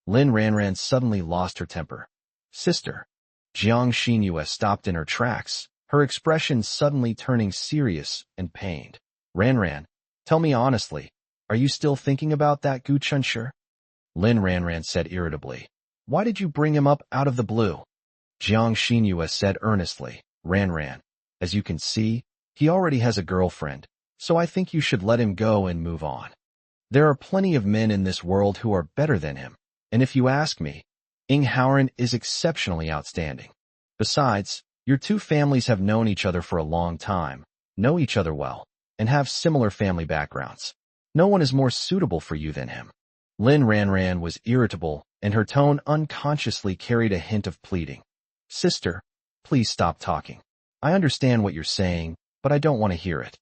Lin Ranran suddenly lost her temper. Sister. Zhang Xinyue stopped in her tracks, her expression suddenly turning serious and pained. Ranran, tell me honestly, are you still thinking about that Gu Qinshi? Lin Ranran said irritably. Why did you bring him up out of the blue? Zhang Xinyue said earnestly. Ranran, as you can see, he already has a girlfriend, so I think you should let him go and move on. There are plenty of men in this world who are better than him, and if you ask me, Ying Haoran is exceptionally outstanding. Besides, your 2 families have known each other for a long time, know each other well, and have similar family backgrounds. No one is more suitable for you than him. Lin Ranran was irritable, and her tone unconsciously carried a hint of pleading. Sister, please stop talking. I understand what you're saying, but I don't want to hear it.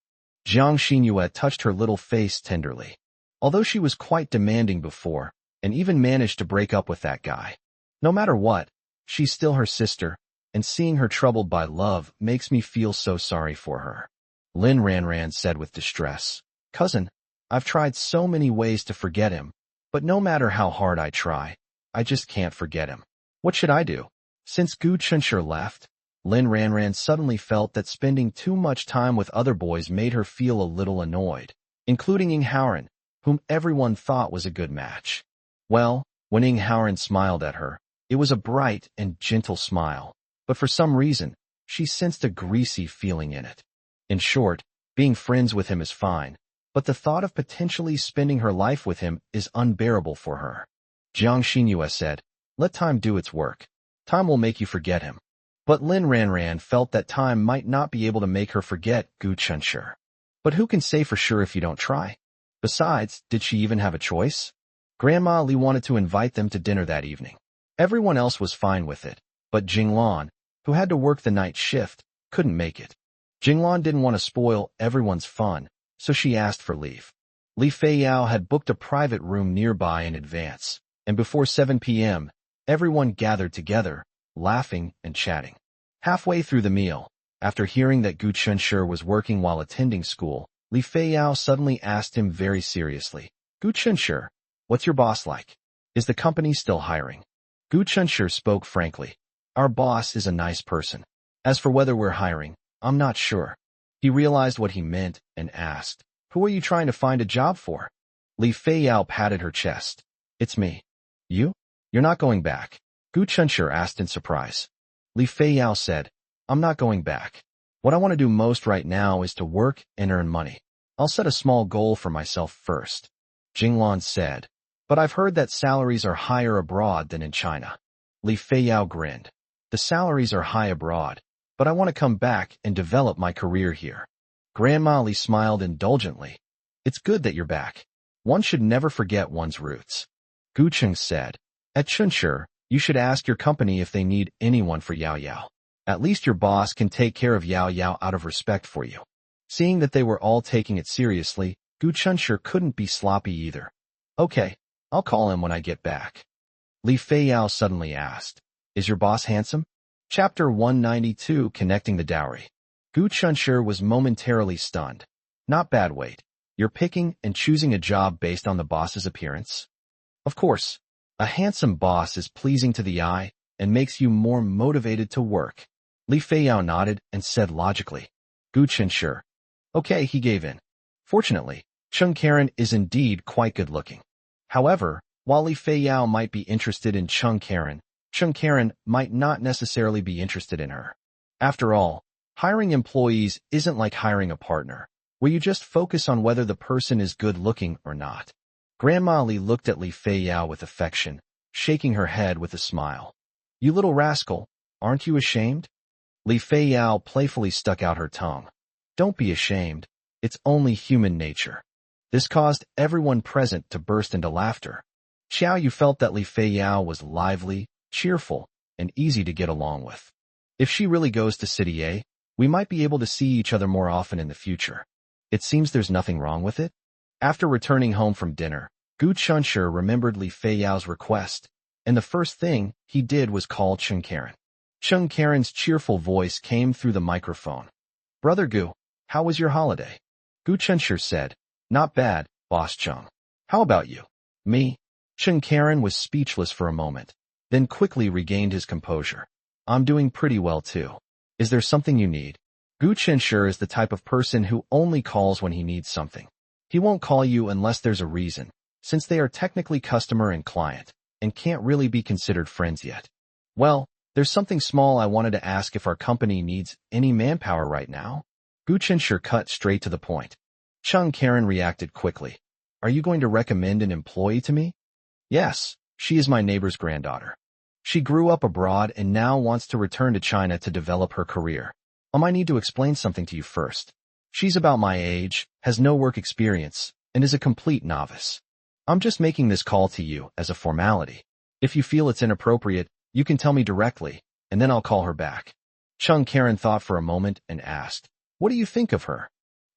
Zhang Xinyue touched her little face tenderly. Although she was quite demanding before, and even managed to break up with that guy. No matter what, she's still her sister, and seeing her troubled by love makes me feel so sorry for her. Lin Ranran said with distress, Cousin, I've tried so many ways to forget him, but no matter how hard I try, I just can't forget him. What should I do? Since Gu Qinshi left, Lin Ranran suddenly felt that spending too much time with other boys made her feel a little annoyed, including Ying Haoran, whom everyone thought was a good match. Well, when Ying Haoran smiled at her, it was a bright and gentle smile, but for some reason, she sensed a greasy feeling in it. In short, being friends with him is fine, but the thought of potentially spending her life with him is unbearable for her. Zhang Xinyue said, Let time do its work. Time will make you forget him. But Lin Ranran felt that time might not be able to make her forget Gu Qinshi. But who can say for sure if you don't try? Besides, did she even have a choice? Grandma Li wanted to invite them to dinner that evening. Everyone else was fine with it, but Jinglan, who had to work the night shift, couldn't make it. Jinglan didn't want to spoil everyone's fun, so she asked for leave. Li Feiyao had booked a private room nearby in advance, and before 7 p.m., everyone gathered together, laughing and chatting. Halfway through the meal, after hearing that Gu Qinshi was working while attending school, Li Feiyao suddenly asked him very seriously, Gu Qinshi, what's your boss like? Is the company still hiring? Gu Qinshi spoke frankly. Our boss is a nice person. As for whether we're hiring, I'm not sure. He realized what he meant and asked, Who are you trying to find a job for? Li Feiyao patted her chest. It's me. You? You're not going back? Gu Qinshi asked in surprise. Li Feiyao said, I'm not going back. What I want to do most right now is to work and earn money. I'll set a small goal for myself first. Jinglan said, But I've heard that salaries are higher abroad than in China. Li Feiyao grinned. The salaries are high abroad, but I want to come back and develop my career here. Grandma Li smiled indulgently. It's good that you're back. One should never forget one's roots. Gu Cheng said, At Chunshi, you should ask your company if they need anyone for Yao Yao. At least your boss can take care of Yao Yao out of respect for you. Seeing that they were all taking it seriously, Gu Chunshur couldn't be sloppy either. Okay, I'll call him when I get back. Li Feiyao suddenly asked, Is your boss handsome? Chapter 192, Connecting the Dowry. Gu Chunshur was momentarily stunned. Not bad, wait. You're picking and choosing a job based on the boss's appearance? Of course. A handsome boss is pleasing to the eye and makes you more motivated to work. Li Feiyao nodded and said logically. Gu Chunshur. Okay, he gave in. Fortunately, Chung Karen is indeed quite good-looking. However, while Li Feiyao might be interested in Chung Karen might not necessarily be interested in her. After all, hiring employees isn't like hiring a partner, where you just focus on whether the person is good-looking or not. Grandma Li looked at Li Feiyao with affection, shaking her head with a smile. You little rascal, aren't you ashamed? Li Feiyao playfully stuck out her tongue. Don't be ashamed. It's only human nature. This caused everyone present to burst into laughter. Xiao Yu felt that Li Feiyao was lively, cheerful, and easy to get along with. If she really goes to City A, we might be able to see each other more often in the future. It seems there's nothing wrong with it. After returning home from dinner, Gu Chunshur remembered Li Feiyao's request, and the first thing he did was call Chung Karen. Chung Karen's cheerful voice came through the microphone. Brother Gu, how was your holiday? Gu Chunshur said, Not bad, Boss Chung. How about you? Me? Chung Karen was speechless for a moment, then quickly regained his composure. I'm doing pretty well too. Is there something you need? Gu Chunshur is the type of person who only calls when he needs something. He won't call you unless there's a reason, since they are technically customer and client, and can't really be considered friends yet. Well, there's something small I wanted to ask if our company needs any manpower right now. Gu Chunshur cut straight to the point. Chung Karen reacted quickly. Are you going to recommend an employee to me? Yes, she is my neighbor's granddaughter. She grew up abroad and now wants to return to China to develop her career. I need to explain something to you first. She's about my age, has no work experience, and is a complete novice. I'm just making this call to you as a formality. If you feel it's inappropriate, you can tell me directly, and then I'll call her back. Chung Karen thought for a moment and asked, What do you think of her?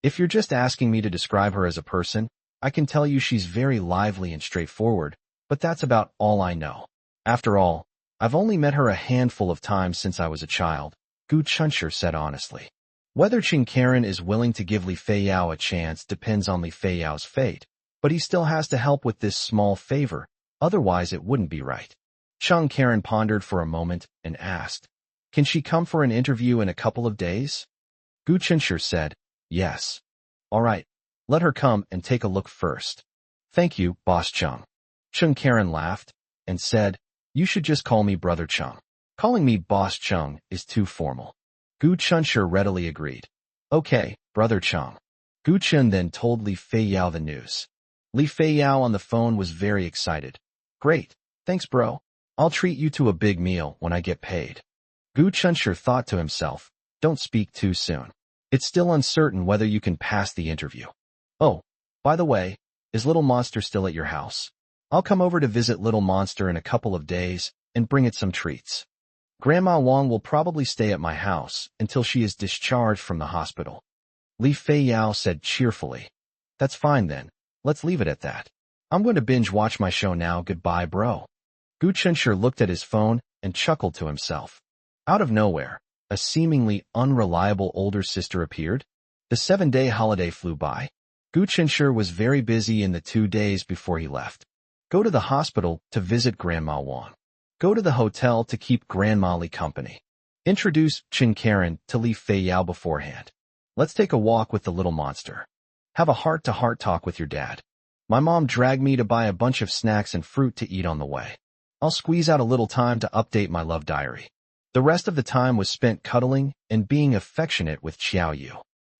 If you're just asking me to describe her as a person, I can tell you she's very lively and straightforward, but that's about all I know. After all, I've only met her a handful of times since I was a child, Gu Chunshur said honestly. Whether Chung Karen is willing to give Li Feiyao a chance depends on Li Feiyao's fate, but he still has to help with this small favor, otherwise it wouldn't be right. Chung Karen pondered for a moment and asked, Can she come for an interview in a couple of days? Gu Chunshur said, Yes. All right, let her come and take a look first. Thank you, Boss Chung. Chung Karen laughed and said, You should just call me Brother Chung. Calling me Boss Chung is too formal. Gu Chunshur readily agreed. Okay, Brother Chung. Gu Chun then told Li Feiyao the news. Li Feiyao on the phone was very excited. Great, thanks bro. I'll treat you to a big meal when I get paid. Gu Chunshur thought to himself, Don't speak too soon. It's still uncertain whether you can pass the interview. Oh, by the way, is Little Monster still at your house? I'll come over to visit Little Monster in a couple of days and bring it some treats. Grandma Wang will probably stay at my house until she is discharged from the hospital. Li Feiyao said cheerfully. That's fine then. Let's leave it at that. I'm going to binge watch my show now. Goodbye, bro. Gu Chunshur looked at his phone and chuckled to himself. Out of nowhere, a seemingly unreliable older sister appeared. The 7-day holiday flew by. Gu Chunshur was very busy in the 2 days before he left. Go to the hospital to visit Grandma Wang. Go to the hotel to keep Grandma Li company. Introduce Chung Karen to Li Feiyao beforehand. Let's take a walk with the little monster. Have a heart-to-heart talk with your dad. My mom dragged me to buy a bunch of snacks and fruit to eat on the way. I'll squeeze out a little time to update my love diary. The rest of the time was spent cuddling and being affectionate with Xiao Yu.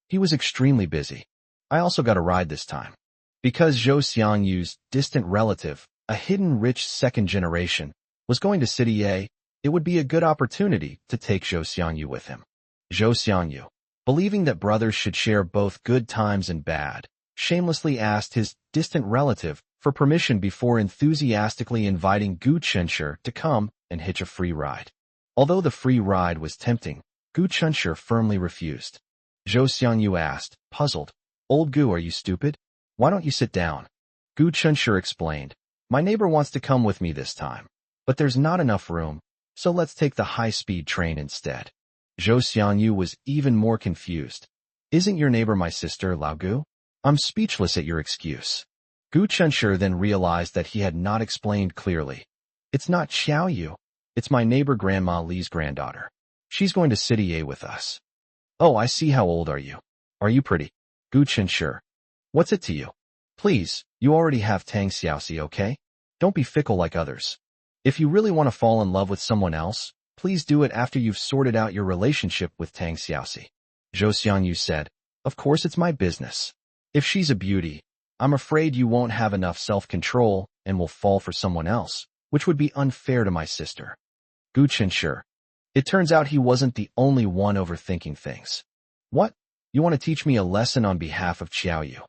He was extremely busy. I also got a ride this time. Because Zhou Xiangyu's distant relative, a hidden rich second generation, was going to City A, it would be a good opportunity to take Zhou Xiangyu with him. Zhou Xiangyu, believing that brothers should share both good times and bad, shamelessly asked his distant relative for permission before enthusiastically inviting Gu Chunshur to come and hitch a free ride. Although the free ride was tempting, Gu Chunshur firmly refused. Zhou Xiangyu asked, puzzled. Old Gu, are you stupid? Why don't you sit down? Gu Chunshi explained. My neighbor wants to come with me this time, but there's not enough room, so let's take the high-speed train instead. Zhou Xiangyu was even more confused. Isn't your neighbor my sister, Lao Gu? I'm speechless at your excuse. Gu Chunshi then realized that he had not explained clearly. It's not Xiao Yu. It's my neighbor Grandma Li's granddaughter. She's going to City A with us. Oh, I see. How old are you? Are you pretty? Gu Chunshi. What's it to you? Please, you already have Tang Xiaoxi, okay? Don't be fickle like others. If you really want to fall in love with someone else, please do it after you've sorted out your relationship with Tang Xiaoxi. Zhou Xiangyu said, of course it's my business. If she's a beauty, I'm afraid you won't have enough self-control and will fall for someone else, which would be unfair to my sister. Gu Chunshi. It turns out he wasn't the only one overthinking things. What? You want to teach me a lesson on behalf of Xiaoyu?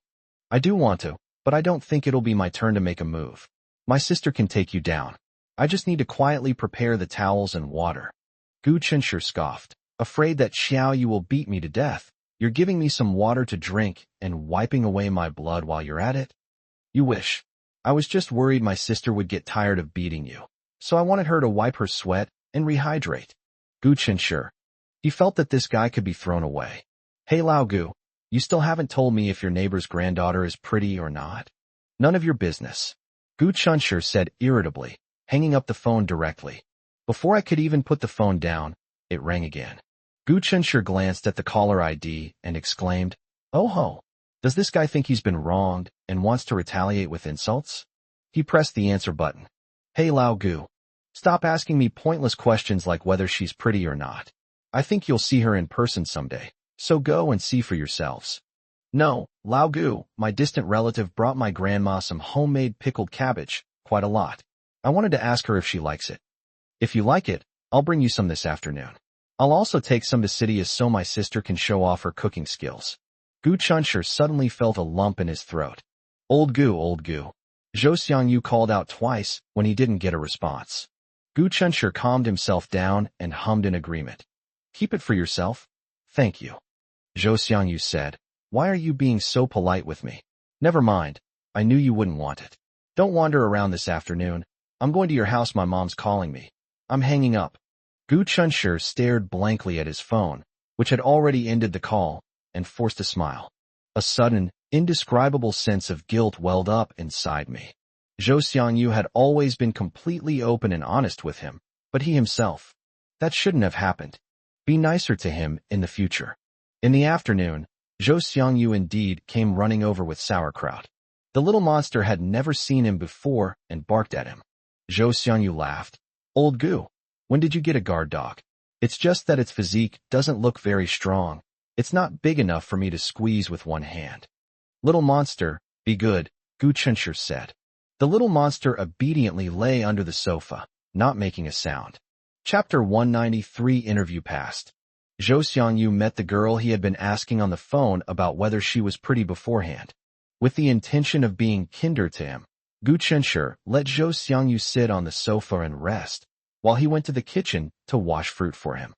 I do want to, but I don't think it'll be my turn to make a move. My sister can take you down. I just need to quietly prepare the towels and water. Gu Chunshi scoffed, afraid that Xiaoyu will beat me to death. You're giving me some water to drink and wiping away my blood while you're at it? You wish. I was just worried my sister would get tired of beating you, so I wanted her to wipe her sweat and rehydrate. Gu Chunshi. He felt that this guy could be thrown away. Hey Lao Gu, you still haven't told me if your neighbor's granddaughter is pretty or not. None of your business. Gu Chunshi said irritably, hanging up the phone directly. Before I could even put the phone down, it rang again. Gu Chunshi glanced at the caller ID and exclaimed, oh ho, does this guy think he's been wronged and wants to retaliate with insults? He pressed the answer button. Hey Lao Gu, stop asking me pointless questions like whether she's pretty or not. I think you'll see her in person someday, so go and see for yourselves. No, Lao Gu, my distant relative brought my grandma some homemade pickled cabbage, quite a lot. I wanted to ask her if she likes it. If you like it, I'll bring you some this afternoon. I'll also take some to City so my sister can show off her cooking skills. Gu Chunshi suddenly felt a lump in his throat. Old Gu, old Gu. Zhou Xiangyu called out twice when he didn't get a response. Gu Chunshi calmed himself down and hummed in agreement. Keep it for yourself? Thank you. Zhou Xiangyu said, why are you being so polite with me? Never mind, I knew you wouldn't want it. Don't wander around this afternoon. I'm going to your house, my mom's calling me. I'm hanging up. Gu Chunshi stared blankly at his phone, which had already ended the call, and forced a smile. A sudden, indescribable sense of guilt welled up inside me. Zhou Xiangyu had always been completely open and honest with him, but he himself. That shouldn't have happened. Be nicer to him in the future. In the afternoon, Zhou Xiangyu indeed came running over with sauerkraut. The little monster had never seen him before and barked at him. Zhou Xiangyu laughed. Old Gu, when did you get a guard dog? It's just that its physique doesn't look very strong. It's not big enough for me to squeeze with one hand. Little monster, be good, Gu Chunshi said. The little monster obediently lay under the sofa, not making a sound. Chapter 193 Interview passed. Zhou Xiangyu met the girl he had been asking on the phone about whether she was pretty beforehand. With the intention of being kinder to him, Gu Chunshi let Zhou Xiangyu sit on the sofa and rest, while he went to the kitchen to wash fruit for him.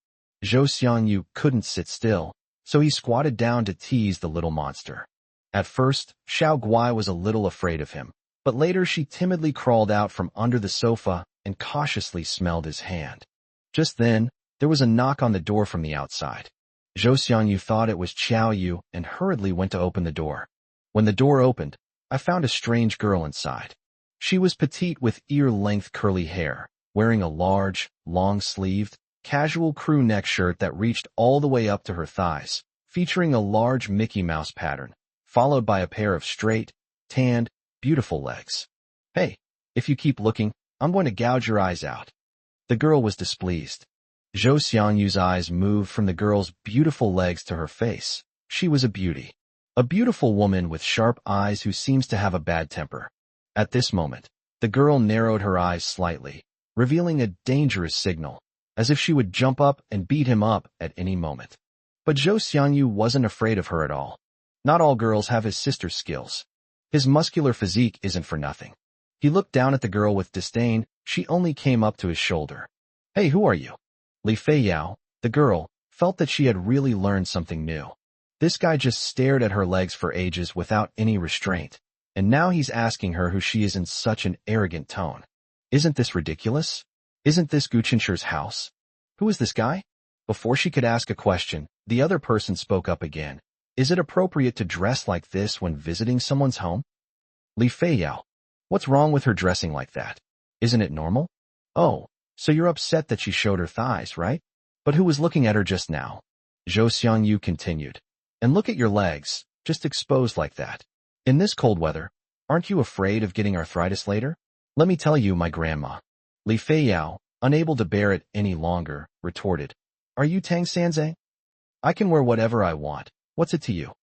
Zhou Xiangyu couldn't sit still, so he squatted down to tease the little monster. At first, Xiao Guai was a little afraid of him, but later she timidly crawled out from under the sofa and cautiously smelled his hand. Just then, there was a knock on the door from the outside. Zhou Xiangyu thought it was Xiao Yu and hurriedly went to open the door. When the door opened, I found a strange girl inside. She was petite with ear-length curly hair, wearing a large, long-sleeved, casual crew neck shirt that reached all the way up to her thighs, featuring a large Mickey Mouse pattern, followed by a pair of straight, tanned, beautiful legs. Hey, if you keep looking, I'm going to gouge your eyes out. The girl was displeased. Zhou Xiangyu's eyes moved from the girl's beautiful legs to her face. She was a beauty. A beautiful woman with sharp eyes who seems to have a bad temper. At this moment, the girl narrowed her eyes slightly, revealing a dangerous signal, as if she would jump up and beat him up at any moment. But Zhou Xiangyu wasn't afraid of her at all. Not all girls have his sister's skills. His muscular physique isn't for nothing. He looked down at the girl with disdain. She only came up to his shoulder. Hey, who are you? Li Feiyao, the girl, felt that she had really learned something new. This guy just stared at her legs for ages without any restraint, and now he's asking her who she is in such an arrogant tone. Isn't this ridiculous? Isn't this Guchenshir's house? Who is this guy? Before she could ask a question, the other person spoke up again. Is it appropriate to dress like this when visiting someone's home? Li Feiyao. What's wrong with her dressing like that? Isn't it normal? Oh, so you're upset that she showed her thighs, right? But who was looking at her just now? Zhou Xiangyu continued. And look at your legs, just exposed like that. In this cold weather, aren't you afraid of getting arthritis later? Let me tell you, my grandma. Li Feiyao, unable to bear it any longer, retorted. Are you Tang Sanzang? I can wear whatever I want. What's it to you?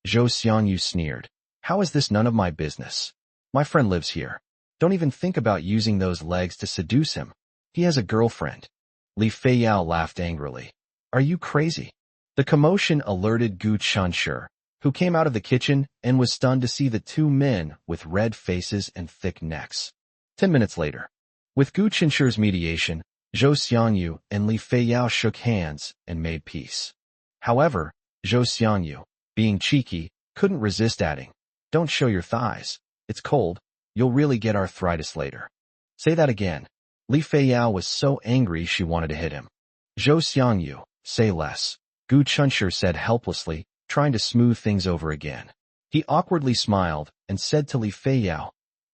Zhou Xiangyu sneered. How is this none of my business? My friend lives here. Don't even think about using those legs to seduce him. He has a girlfriend. Li Feiyao laughed angrily. Are you crazy? The commotion alerted Gu Chunshir, who came out of the kitchen and was stunned to see the two men with red faces and thick necks. 10 minutes later, with Gu Chunshir's mediation, Zhou Xiangyu and Li Feiyao shook hands and made peace. However, Zhou Xiangyu, being cheeky, couldn't resist adding, Don't show your thighs. It's cold. You'll really get arthritis later. Say that again. Li Feiyao was so angry she wanted to hit him. Zhou Xiangyu, say less. Gu Chunshir said helplessly, trying to smooth things over again. He awkwardly smiled and said to Li Feiyao,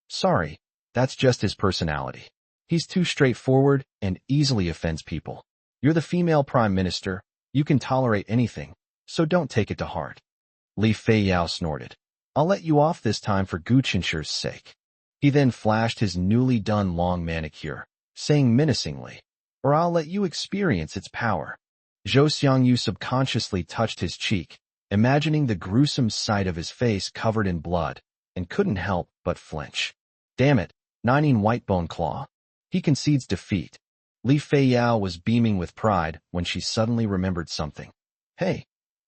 Sorry, that's just his personality. He's too straightforward and easily offends people. You're the female prime minister. You can tolerate anything, so don't take it to heart. Li Feiyao snorted. I'll let you off this time for Gu Chunshir's sake. He then flashed his newly done long manicure, saying menacingly, Or I'll let you experience its power. Zhou Xiangyu subconsciously touched his cheek, imagining the gruesome sight of his face covered in blood, and couldn't help but flinch. Damn it, Nining Whitebone Claw. He concedes defeat. Li Feiyao was beaming with pride when she suddenly remembered something. Hey,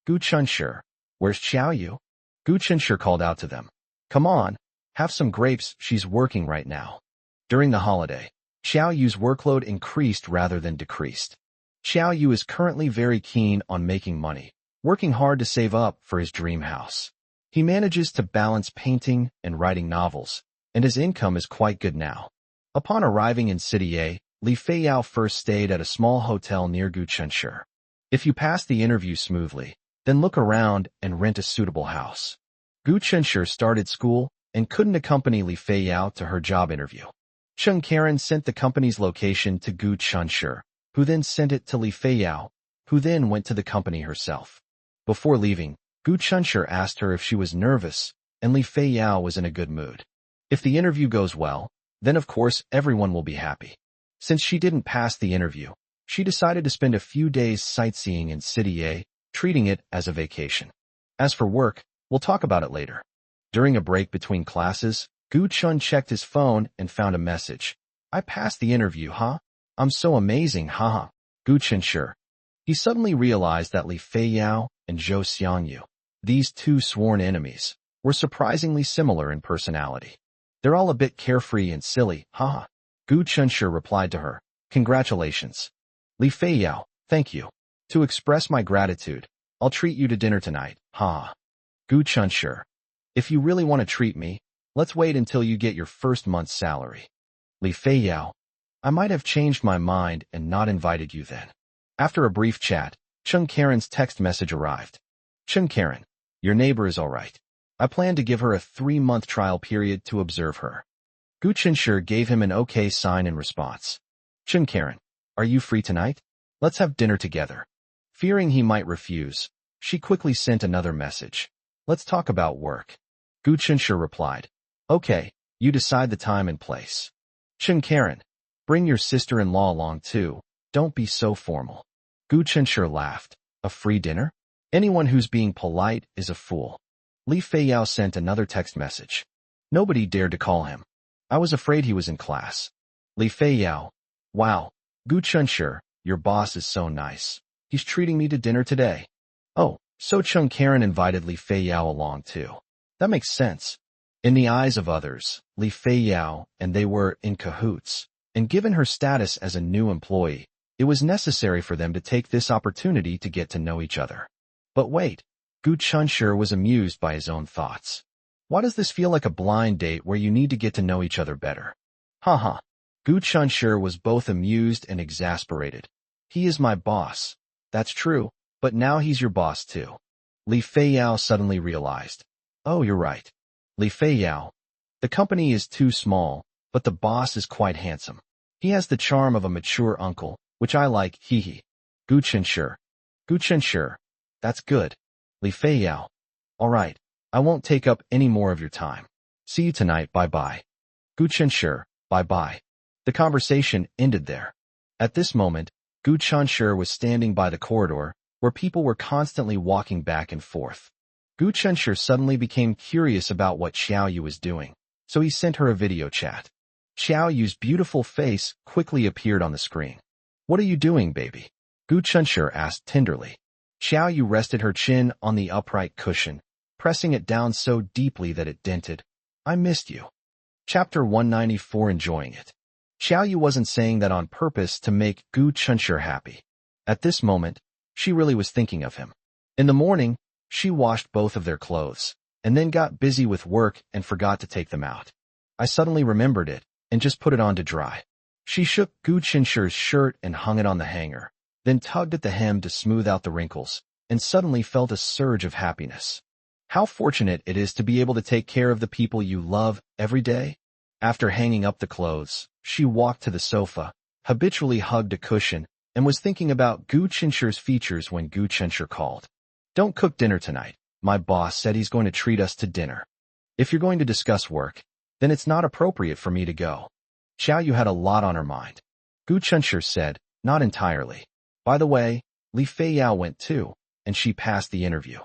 Gu Chunshir, where's Xiaoyu? Gu Chunshir called out to them. Come on, have some grapes, she's working right now. During the holiday, Xiaoyu's workload increased rather than decreased. Xiaoyu is currently very keen on making money, working hard to save up for his dream house. He manages to balance painting and writing novels, and his income is quite good now. Upon arriving in City A, Li Feiyao first stayed at a small hotel near Gu Chunshir. If you pass the interview smoothly, then look around and rent a suitable house. Gu Chunshir started school and couldn't accompany Li Feiyao to her job interview. Cheng Karen sent the company's location to Gu Chunshir, who then sent it to Li Feiyao, who then went to the company herself. Before leaving, Gu Chunshir asked her if she was nervous, and Li Feiyao was in a good mood. If the interview goes well, then of course everyone will be happy. Since she didn't pass the interview, she decided to spend a few days sightseeing in City A, treating it as a vacation. As for work, we'll talk about it later. During a break between classes, Gu Chun checked his phone and found a message. I passed the interview, huh? I'm so amazing, haha. Gu Chunshir. He suddenly realized that Li Feiyao and Zhou Xiangyu, these two sworn enemies, were surprisingly similar in personality. They're all a bit carefree and silly, haha. Gu Chunshir replied to her, Congratulations. Li Feiyao, thank you. To express my gratitude, I'll treat you to dinner tonight, ha. Gu Chunshir. If you really want to treat me, let's wait until you get your first month's salary. Li Feiyao. I might have changed my mind and not invited you then. After a brief chat, Cheng Karen's text message arrived. Cheng Karen, your neighbor is all right. I plan to give her a 3-month trial period to observe her. Gu Chunshir gave him an okay sign in response. Cheng Karen, are you free tonight? Let's have dinner together. Fearing he might refuse, she quickly sent another message. Let's talk about work. Gu Chunshir replied. Okay, you decide the time and place. Cheng Karen, bring your sister-in-law along too. Don't be so formal. Gu Chunshir laughed. A free dinner? Anyone who's being polite is a fool. Li Feiyao sent another text message. Nobody dared to call him. I was afraid he was in class. Li Feiyao. Wow. Gu Chunshir, your boss is so nice. He's treating me to dinner today. Oh, so Cheng Karen invited Li Feiyao along too. That makes sense. In the eyes of others, Li Feiyao and they were in cahoots, and given her status as a new employee, it was necessary for them to take this opportunity to get to know each other. But wait, Gu Chunshur was amused by his own thoughts. Why does this feel like a blind date where you need to get to know each other better? Haha. Gu Chunshur was both amused and exasperated. He is my boss. That's true, but now he's your boss too. Li Feiyao suddenly realized. Oh, you're right. Li Feiyao. The company is too small, but the boss is quite handsome. He has the charm of a mature uncle, which I like, hee. Gu Chunshur. Gu Chunshur. That's good. Li Feiyao. All right. I won't take up any more of your time. See you tonight, bye-bye. Gu Chunshur, bye-bye. The conversation ended there. At this moment, Gu Chunshur was standing by the corridor, where people were constantly walking back and forth. Gu Chunshur suddenly became curious about what Xiao Yu was doing, so he sent her a video chat. Xiao Yu's beautiful face quickly appeared on the screen. What are you doing, baby? Gu Chunshur asked tenderly. Xiao Yu rested her chin on the upright cushion, pressing it down so deeply that it dented. I missed you. Chapter 194. Enjoying it. Xiao Yu wasn't saying that on purpose to make Gu Chunshur happy. At this moment, she really was thinking of him. In the morning, she washed both of their clothes, and then got busy with work and forgot to take them out. I suddenly remembered it, and just put it on to dry. She shook Gu Chunshur's shirt and hung it on the hanger, then tugged at the hem to smooth out the wrinkles, and suddenly felt a surge of happiness. How fortunate it is to be able to take care of the people you love every day. After hanging up the clothes, she walked to the sofa, habitually hugged a cushion, and was thinking about Gu Chunshur's features when Gu Chunshur called. Don't cook dinner tonight. My boss said he's going to treat us to dinner. If you're going to discuss work, then it's not appropriate for me to go. Xiao Yu had a lot on her mind. Gu Chunshur said, not entirely. By the way, Li Feiyao went too, and she passed the interview.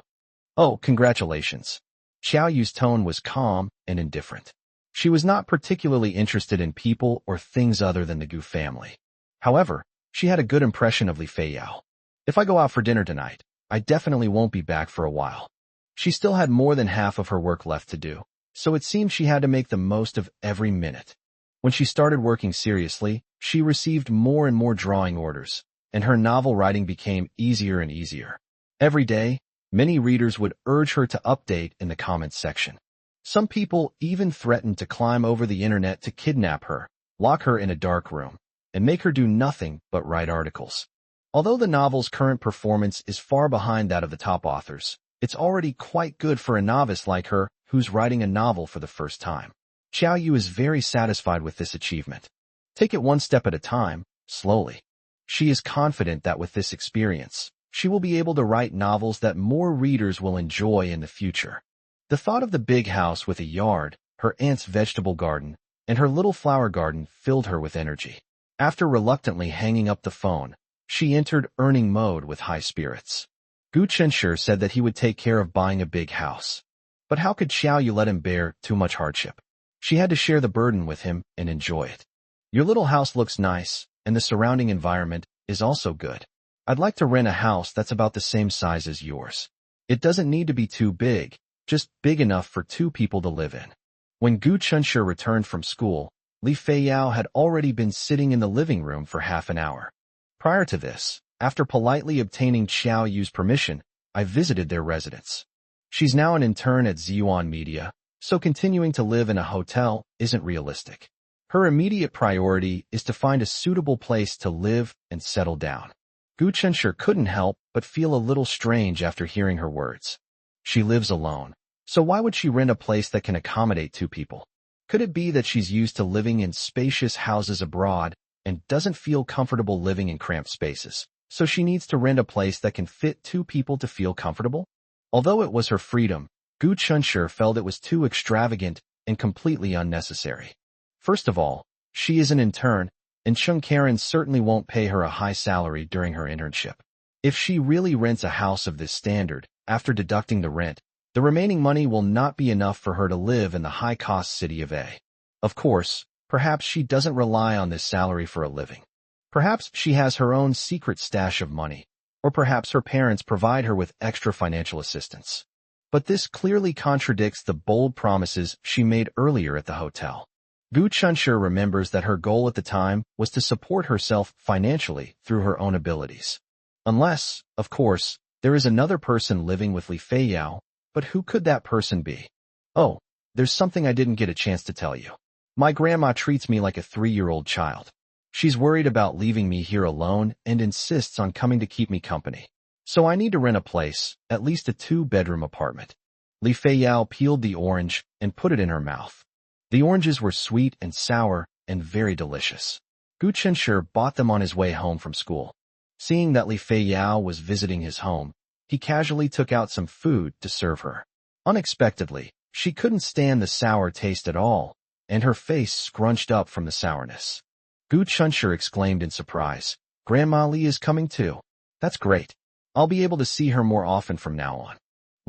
Oh, congratulations. Xiao Yu's tone was calm and indifferent. She was not particularly interested in people or things other than the Gu family. However, she had a good impression of Li Feiyao. If I go out for dinner tonight, I definitely won't be back for a while. She still had more than half of her work left to do, so it seemed she had to make the most of every minute. When she started working seriously, she received more and more drawing orders, and her novel writing became easier and easier. Every day, many readers would urge her to update in the comments section. Some people even threatened to climb over the internet to kidnap her, lock her in a dark room, and make her do nothing but write articles. Although the novel's current performance is far behind that of the top authors, it's already quite good for a novice like her who's writing a novel for the first time. Xiao Yu is very satisfied with this achievement. Take it one step at a time, slowly. She is confident that with this experience, she will be able to write novels that more readers will enjoy in the future. The thought of the big house with a yard, her aunt's vegetable garden, and her little flower garden filled her with energy. After reluctantly hanging up the phone, she entered earning mode with high spirits. Gu Chunshur said that he would take care of buying a big house. But how could Xiao Yu let him bear too much hardship? She had to share the burden with him and enjoy it. Your little house looks nice, and the surrounding environment is also good. I'd like to rent a house that's about the same size as yours. It doesn't need to be too big, just big enough for 2 people to live in. When Gu Chunshur returned from school, Li Feiyao had already been sitting in the living room for half an hour. Prior to this, after politely obtaining Xiao Yu's permission, I visited their residence. She's now an intern at Ziyuan Media, so continuing to live in a hotel isn't realistic. Her immediate priority is to find a suitable place to live and settle down. Gu Chunshur couldn't help but feel a little strange after hearing her words. She lives alone, so why would she rent a place that can accommodate 2 people? Could it be that she's used to living in spacious houses abroad and doesn't feel comfortable living in cramped spaces, so she needs to rent a place that can fit 2 people to feel comfortable? Although it was her freedom, Gu Chunshur felt it was too extravagant and completely unnecessary. First of all, she is an intern, and Chung Karen certainly won't pay her a high salary during her internship. If she really rents a house of this standard, after deducting the rent, the remaining money will not be enough for her to live in the high-cost city of A. Of course, perhaps she doesn't rely on this salary for a living. Perhaps she has her own secret stash of money, or perhaps her parents provide her with extra financial assistance. But this clearly contradicts the bold promises she made earlier at the hotel. Gu Chunshur remembers that her goal at the time was to support herself financially through her own abilities. Unless, of course, There is another person living with Li Feiyao, but who could that person be? Oh, there's something I didn't get a chance to tell you. My grandma treats me like a 3-year-old child. She's worried about leaving me here alone and insists on coming to keep me company. So I need to rent a place, at least a 2-bedroom apartment. Li Feiyao peeled the orange and put it in her mouth. The oranges were sweet and sour and very delicious. Gu Chenshi bought them on his way home from school. Seeing that Li Feiyao was visiting his home, he casually took out some food to serve her. Unexpectedly, she couldn't stand the sour taste at all, and her face scrunched up from the sourness. Gu Chenshi exclaimed in surprise, "Grandma Li is coming too. That's great. I'll be able to see her more often from now on."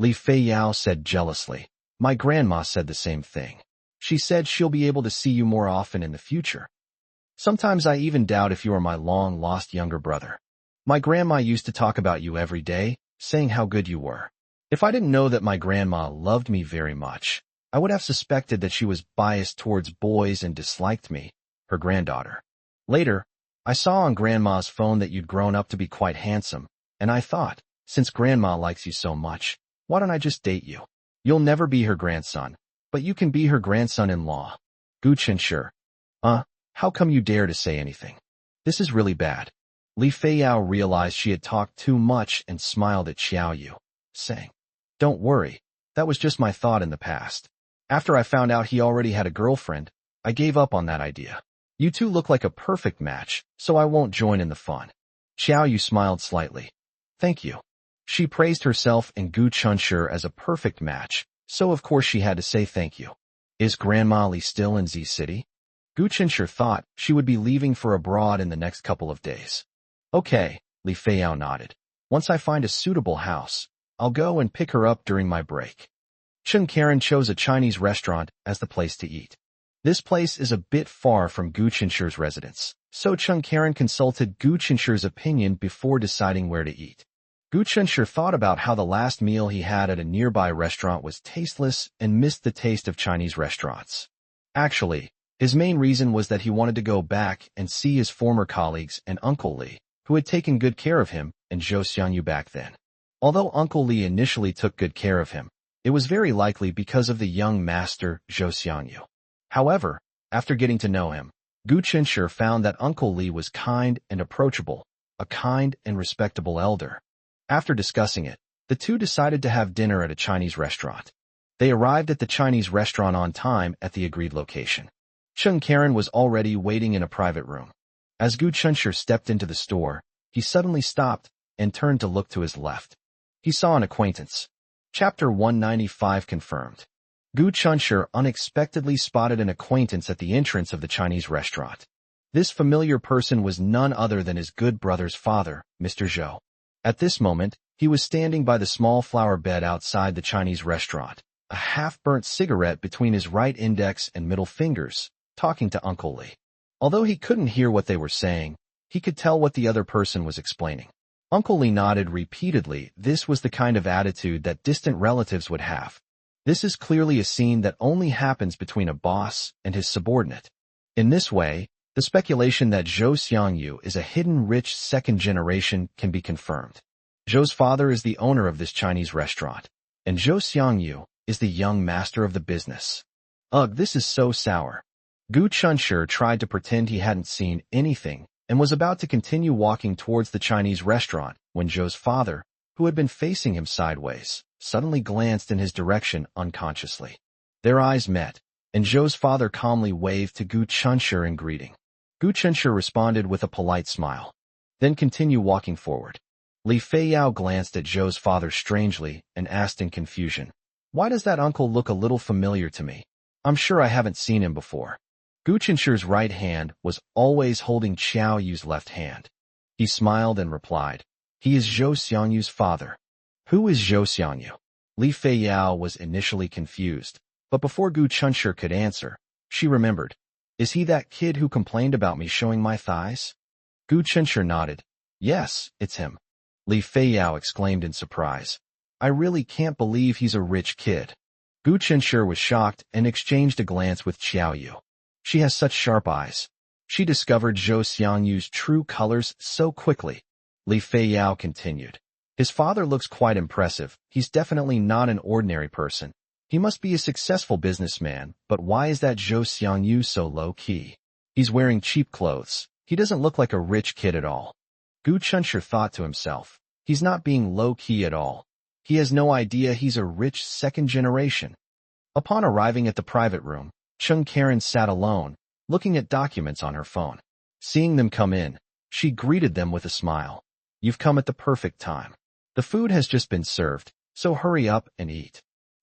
Li Feiyao said jealously, "My grandma said the same thing. She said she'll be able to see you more often in the future. Sometimes I even doubt if you are my long-lost younger brother. My grandma used to talk about you every day, saying how good you were. If I didn't know that my grandma loved me very much, I would have suspected that she was biased towards boys and disliked me, her granddaughter. Later, I saw on Grandma's phone that you'd grown up to be quite handsome, and I thought, since Grandma likes you so much, why don't I just date you? You'll never be her grandson, but you can be her grandson-in-law." Gu Chenshi. How come you dare to say anything? This is really bad." Li Feiyao realized she had talked too much and smiled at Xiao Yu, saying, "Don't worry, that was just my thought in the past. After I found out he already had a girlfriend, I gave up on that idea. You two look like a perfect match, so I won't join in the fun." Xiao Yu smiled slightly. "Thank you." She praised herself and Gu Chenshi as a perfect match, so of course she had to say thank you. Is Grandma Li still in Z City? Gu Chenshi thought she would be leaving for abroad in the next couple of days. "Okay," Li Feiyao nodded. "Once I find a suitable house, I'll go and pick her up during my break." Chen Karen chose a Chinese restaurant as the place to eat. This place is a bit far from Gu Chenshi's residence, so Chen Karen consulted Gu Chenshi's opinion before deciding where to eat. Gu Chenshi thought about how the last meal he had at a nearby restaurant was tasteless and missed the taste of Chinese restaurants. Actually, his main reason was that he wanted to go back and see his former colleagues and Uncle Li, who had taken good care of him, and Zhou Xiangyu back then. Although Uncle Li initially took good care of him, it was very likely because of the young master, Zhou Xiangyu. However, after getting to know him, Gu Chenshi found that Uncle Li was kind and approachable, a kind and respectable elder. After discussing it, the two decided to have dinner at a Chinese restaurant. They arrived at the Chinese restaurant on time at the agreed location. Chen Karen was already waiting in a private room. As Gu Chenshi stepped into the store, he suddenly stopped and turned to look to his left. He saw an acquaintance. Chapter 195 confirmed. Gu Chenshi unexpectedly spotted an acquaintance at the entrance of the Chinese restaurant. This familiar person was none other than his good brother's father, Mr. Zhou. At this moment, he was standing by the small flower bed outside the Chinese restaurant, a half-burnt cigarette between his right index and middle fingers, talking to Uncle Li. Although he couldn't hear what they were saying, he could tell what the other person was explaining. Uncle Li nodded repeatedly. This was the kind of attitude that distant relatives would have. This is clearly a scene that only happens between a boss and his subordinate. In this way, the speculation that Zhou Xiangyu is a hidden rich second generation can be confirmed. Zhou's father is the owner of this Chinese restaurant, and Zhou Xiangyu is the young master of the business. Ugh, this is so sour. Gu Chenshi tried to pretend he hadn't seen anything and was about to continue walking towards the Chinese restaurant when Zhou's father, who had been facing him sideways, suddenly glanced in his direction unconsciously. Their eyes met, and Zhou's father calmly waved to Gu Chenshi in greeting. Gu Chenshi responded with a polite smile, then continued walking forward. Li Feiyao glanced at Zhou's father strangely and asked in confusion, "Why does that uncle look a little familiar to me? I'm sure I haven't seen him before." Gu Chenshi's right hand was always holding Xiao Yu's left hand. He smiled and replied, "He is Zhou Xiangyu's father." "Who is Zhou Xiangyu?" Li Feiyao was initially confused, but before Gu Chenshi could answer, she remembered. "Is he that kid who complained about me showing my thighs?" Gu Chenshi nodded. "Yes, it's him." Li Feiyao exclaimed in surprise, "I really can't believe he's a rich kid." Gu Chenshi was shocked and exchanged a glance with Xiao Yu. She has such sharp eyes. She discovered Zhou Xiangyu's true colors so quickly. Li Feiyao continued, His father looks quite impressive. He's definitely not an ordinary person. He must be a successful businessman, but why is that Zhou Xiangyu so low-key? He's wearing cheap clothes. He doesn't look like a rich kid at all. Gu Chunshi thought to himself. He's not being low-key at all. He has no idea he's a rich second generation. Upon arriving at the private room, Chung Karen sat alone, looking at documents on her phone. Seeing them come in, she greeted them with a smile. You've come at the perfect time. The food has just been served, so hurry up and eat.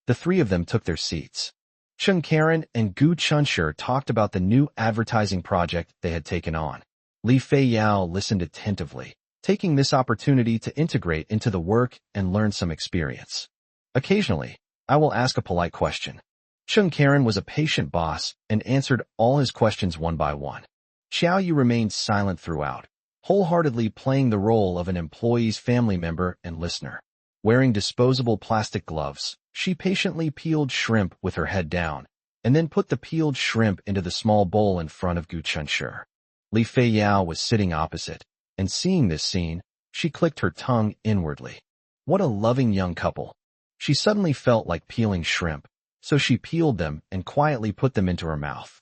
The three of them took their seats. Chung Karen and Gu Chunshi talked about the new advertising project they had taken on. Li Fei Yao listened attentively, taking this opportunity to integrate into the work and learn some experience. Occasionally, I will ask a polite question. Chung Karen was a patient boss and answered all his questions one by one. Xiao Yu remained silent throughout, wholeheartedly playing the role of an employee's family member and listener. Wearing disposable plastic gloves, she patiently peeled shrimp with her head down, and then put the peeled shrimp into the small bowl in front of Gu Chunshi. Li Fei Yao was sitting opposite, and seeing this scene, she clicked her tongue inwardly. What a loving young couple. She suddenly felt like peeling shrimp, so she peeled them and quietly put them into her mouth.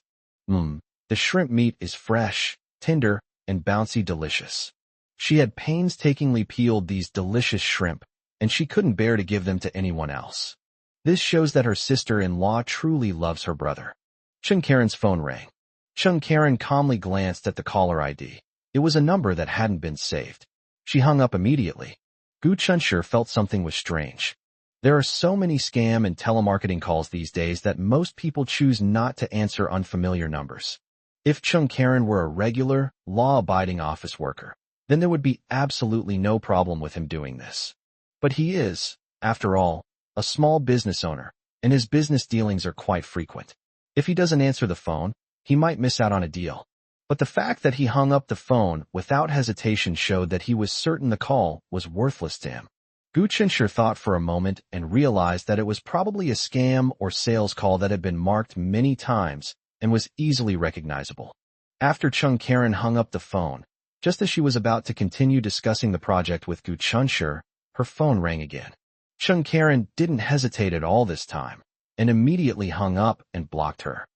The shrimp meat is fresh, tender, and bouncy delicious. She had painstakingly peeled these delicious shrimp, and she couldn't bear to give them to anyone else. This shows that her sister-in-law truly loves her brother. Chung Karen's phone rang. Chung Karen calmly glanced at the caller ID. It was a number that hadn't been saved. She hung up immediately. Gu Chunshi felt something was strange. There are so many scam and telemarketing calls these days that most people choose not to answer unfamiliar numbers. If Chung Karen were a regular, law-abiding office worker, then there would be absolutely no problem with him doing this. But he is, after all, a small business owner, and his business dealings are quite frequent. If he doesn't answer the phone, he might miss out on a deal. But the fact that he hung up the phone without hesitation showed that he was certain the call was worthless to him. Gu Chunshi thought for a moment and realized that it was probably a scam or sales call that had been marked many times and was easily recognizable. After Chung Karen hung up the phone, just as she was about to continue discussing the project with Gu Chunshi, her phone rang again. Chung Karen didn't hesitate at all this time, and immediately hung up and blocked her.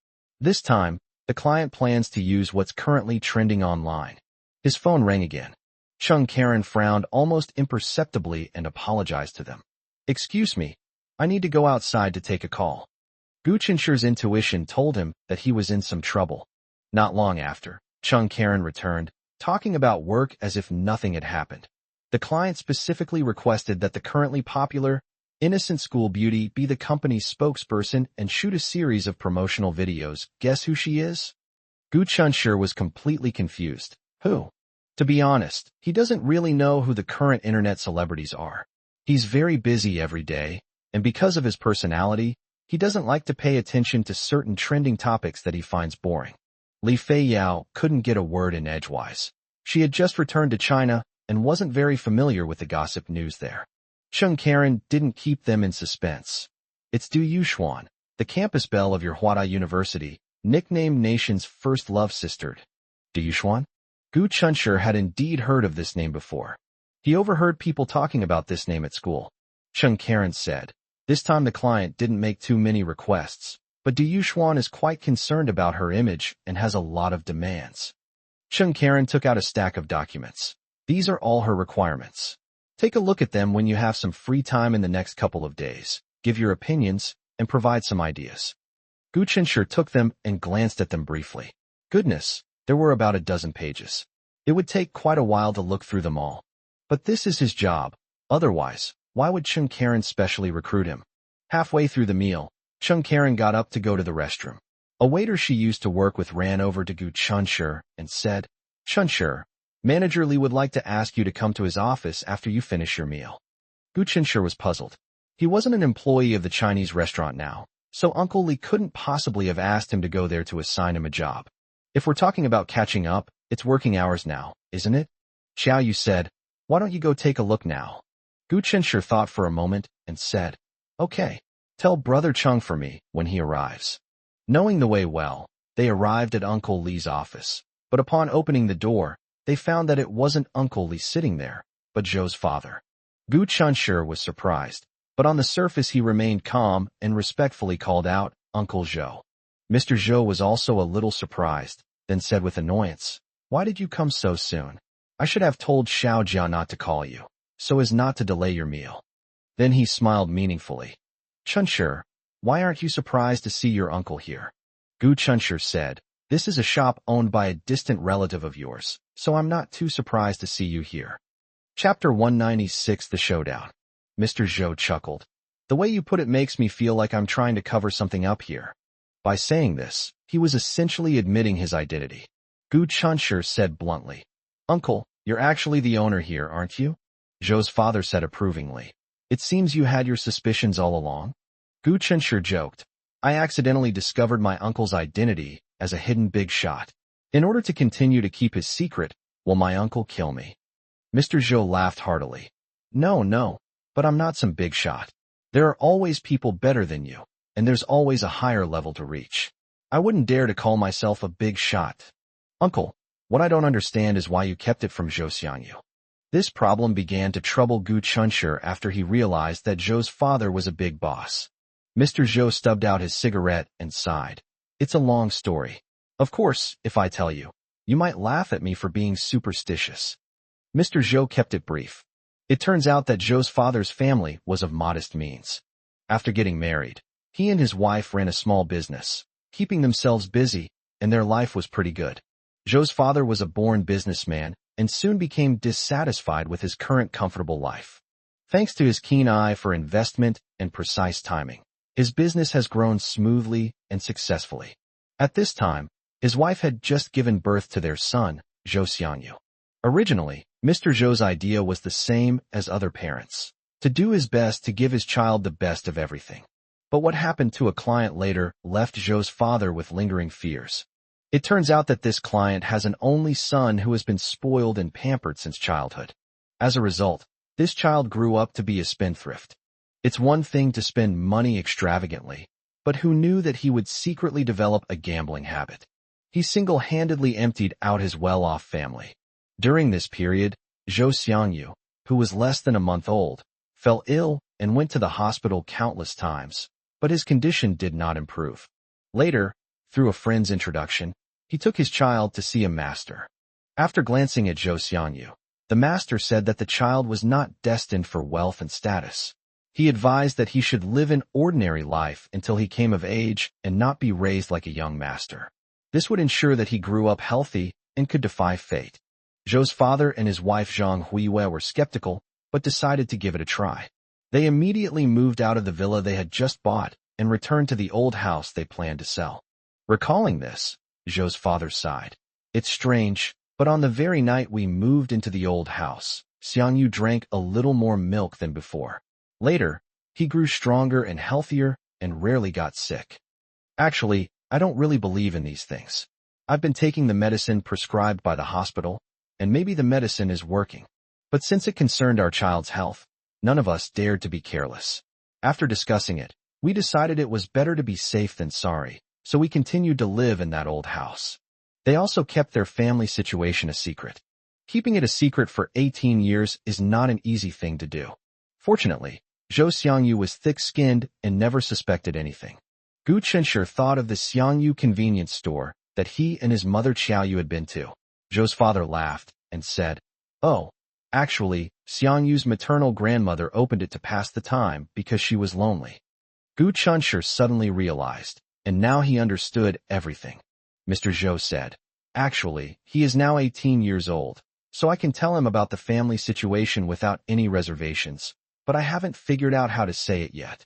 This time, the client plans to use what's currently trending online. His phone rang again. Chung Karen frowned almost imperceptibly and apologized to them. Excuse me, I need to go outside to take a call. Gu Chunshi's intuition told him that he was in some trouble. Not long after, Chung Karen returned, talking about work as if nothing had happened. The client specifically requested that the currently popular, innocent school beauty be the company's spokesperson and shoot a series of promotional videos. Guess who she is? Gu Chunshi was completely confused. Who? To be honest, he doesn't really know who the current internet celebrities are. He's very busy every day, and because of his personality, he doesn't like to pay attention to certain trending topics that he finds boring. Li Fei Yao couldn't get a word in edgewise. She had just returned to China and wasn't very familiar with the gossip news there. Chung Karen didn't keep them in suspense. It's Du Yuxuan, the campus belle of your Huada University, nicknamed nation's first love sister. Du Yuxuan? Gu Chunshi had indeed heard of this name before. He overheard people talking about this name at school. Chung Karen said. This time the client didn't make too many requests, but Du Yuxuan is quite concerned about her image and has a lot of demands. Chung Karen took out a stack of documents. These are all her requirements. Take a look at them when you have some free time in the next couple of days. Give your opinions and provide some ideas. Gu Chunshi took them and glanced at them briefly. Goodness, there were about a dozen pages. It would take quite a while to look through them all. But this is his job. Otherwise, why would Chung Karen specially recruit him? Halfway through the meal, Chung Karen got up to go to the restroom. A waiter she used to work with ran over to Gu Chunshi and said, Chunshi, Manager Li would like to ask you to come to his office after you finish your meal. Gu Chunshi was puzzled. He wasn't an employee of the Chinese restaurant now, so Uncle Li couldn't possibly have asked him to go there to assign him a job. If we're talking about catching up, it's working hours now, isn't it? Xiao Yu said, why don't you go take a look now? Gu Chunshi thought for a moment and said, okay, tell Brother Chung for me when he arrives. Knowing the way well, they arrived at Uncle Li's office, but upon opening the door, they found that it wasn't Uncle Li sitting there, but Zhou's father. Gu Chunshur was surprised, but on the surface he remained calm and respectfully called out, "Uncle Zhou." Mr. Zhou was also a little surprised, then said with annoyance, "Why did you come so soon? I should have told Xiao Jia not to call you, so as not to delay your meal." Then he smiled meaningfully. "Chunshur, why aren't you surprised to see your uncle here?" Gu Chunshur said, "This is a shop owned by a distant relative of yours, so I'm not too surprised to see you here." Chapter 196, The Showdown. Mr. Zhou chuckled. "The way you put it makes me feel like I'm trying to cover something up here." By saying this, he was essentially admitting his identity. Gu Chunshur said bluntly, "Uncle, you're actually the owner here, aren't you?" Zhou's father said approvingly, "It seems you had your suspicions all along." Gu Chunshur joked, "I accidentally discovered my uncle's identity as a hidden big shot. In order to continue to keep his secret, will my uncle kill me?" Mr. Zhou laughed heartily. No, but I'm not some big shot. There are always people better than you, and there's always a higher level to reach. I wouldn't dare to call myself a big shot." "Uncle, what I don't understand is why you kept it from Zhou Xiangyu." This problem began to trouble Gu Chunshur after he realized that Zhou's father was a big boss. Mr. Zhou stubbed out his cigarette and sighed. "It's a long story. Of course, if I tell you, you might laugh at me for being superstitious." Mr. Zhou kept it brief. It turns out that Zhou's father's family was of modest means. After getting married, he and his wife ran a small business, keeping themselves busy, and their life was pretty good. Zhou's father was a born businessman and soon became dissatisfied with his current comfortable life. Thanks to his keen eye for investment and precise timing, his business has grown smoothly and successfully. At this time, his wife had just given birth to their son, Zhou Xiangyu. Originally, Mr. Zhou's idea was the same as other parents, to do his best to give his child the best of everything. But what happened to a client later left Zhou's father with lingering fears. It turns out that this client has an only son who has been spoiled and pampered since childhood. As a result, this child grew up to be a spendthrift. It's one thing to spend money extravagantly, but who knew that he would secretly develop a gambling habit? He single-handedly emptied out his well-off family. During this period, Zhou Xiangyu, who was less than a month old, fell ill and went to the hospital countless times, but his condition did not improve. Later, through a friend's introduction, he took his child to see a master. After glancing at Zhou Xiangyu, the master said that the child was not destined for wealth and status. He advised that he should live an ordinary life until he came of age and not be raised like a young master. This would ensure that he grew up healthy and could defy fate. Zhou's father and his wife Zhang Huiwei were skeptical, but decided to give it a try. They immediately moved out of the villa they had just bought and returned to the old house they planned to sell. Recalling this, Zhou's father sighed. "It's strange, but on the very night we moved into the old house, Xiangyu drank a little more milk than before. Later, he grew stronger and healthier and rarely got sick. Actually, I don't really believe in these things. I've been taking the medicine prescribed by the hospital, and maybe the medicine is working. But since it concerned our child's health, none of us dared to be careless. After discussing it, we decided it was better to be safe than sorry, so we continued to live in that old house." They also kept their family situation a secret. Keeping it a secret for 18 years is not an easy thing to do. Fortunately, Zhou Xiangyu was thick-skinned and never suspected anything. Gu Chunshur thought of the Xiangyu convenience store that he and his mother Qiaoyu had been to. Zhou's father laughed and said, "Oh, actually, Xiangyu's maternal grandmother opened it to pass the time because she was lonely." Gu Chunshur suddenly realized, and now he understood everything. Mr. Zhou said, "Actually, he is now 18 years old, so I can tell him about the family situation without any reservations, but I haven't figured out how to say it yet."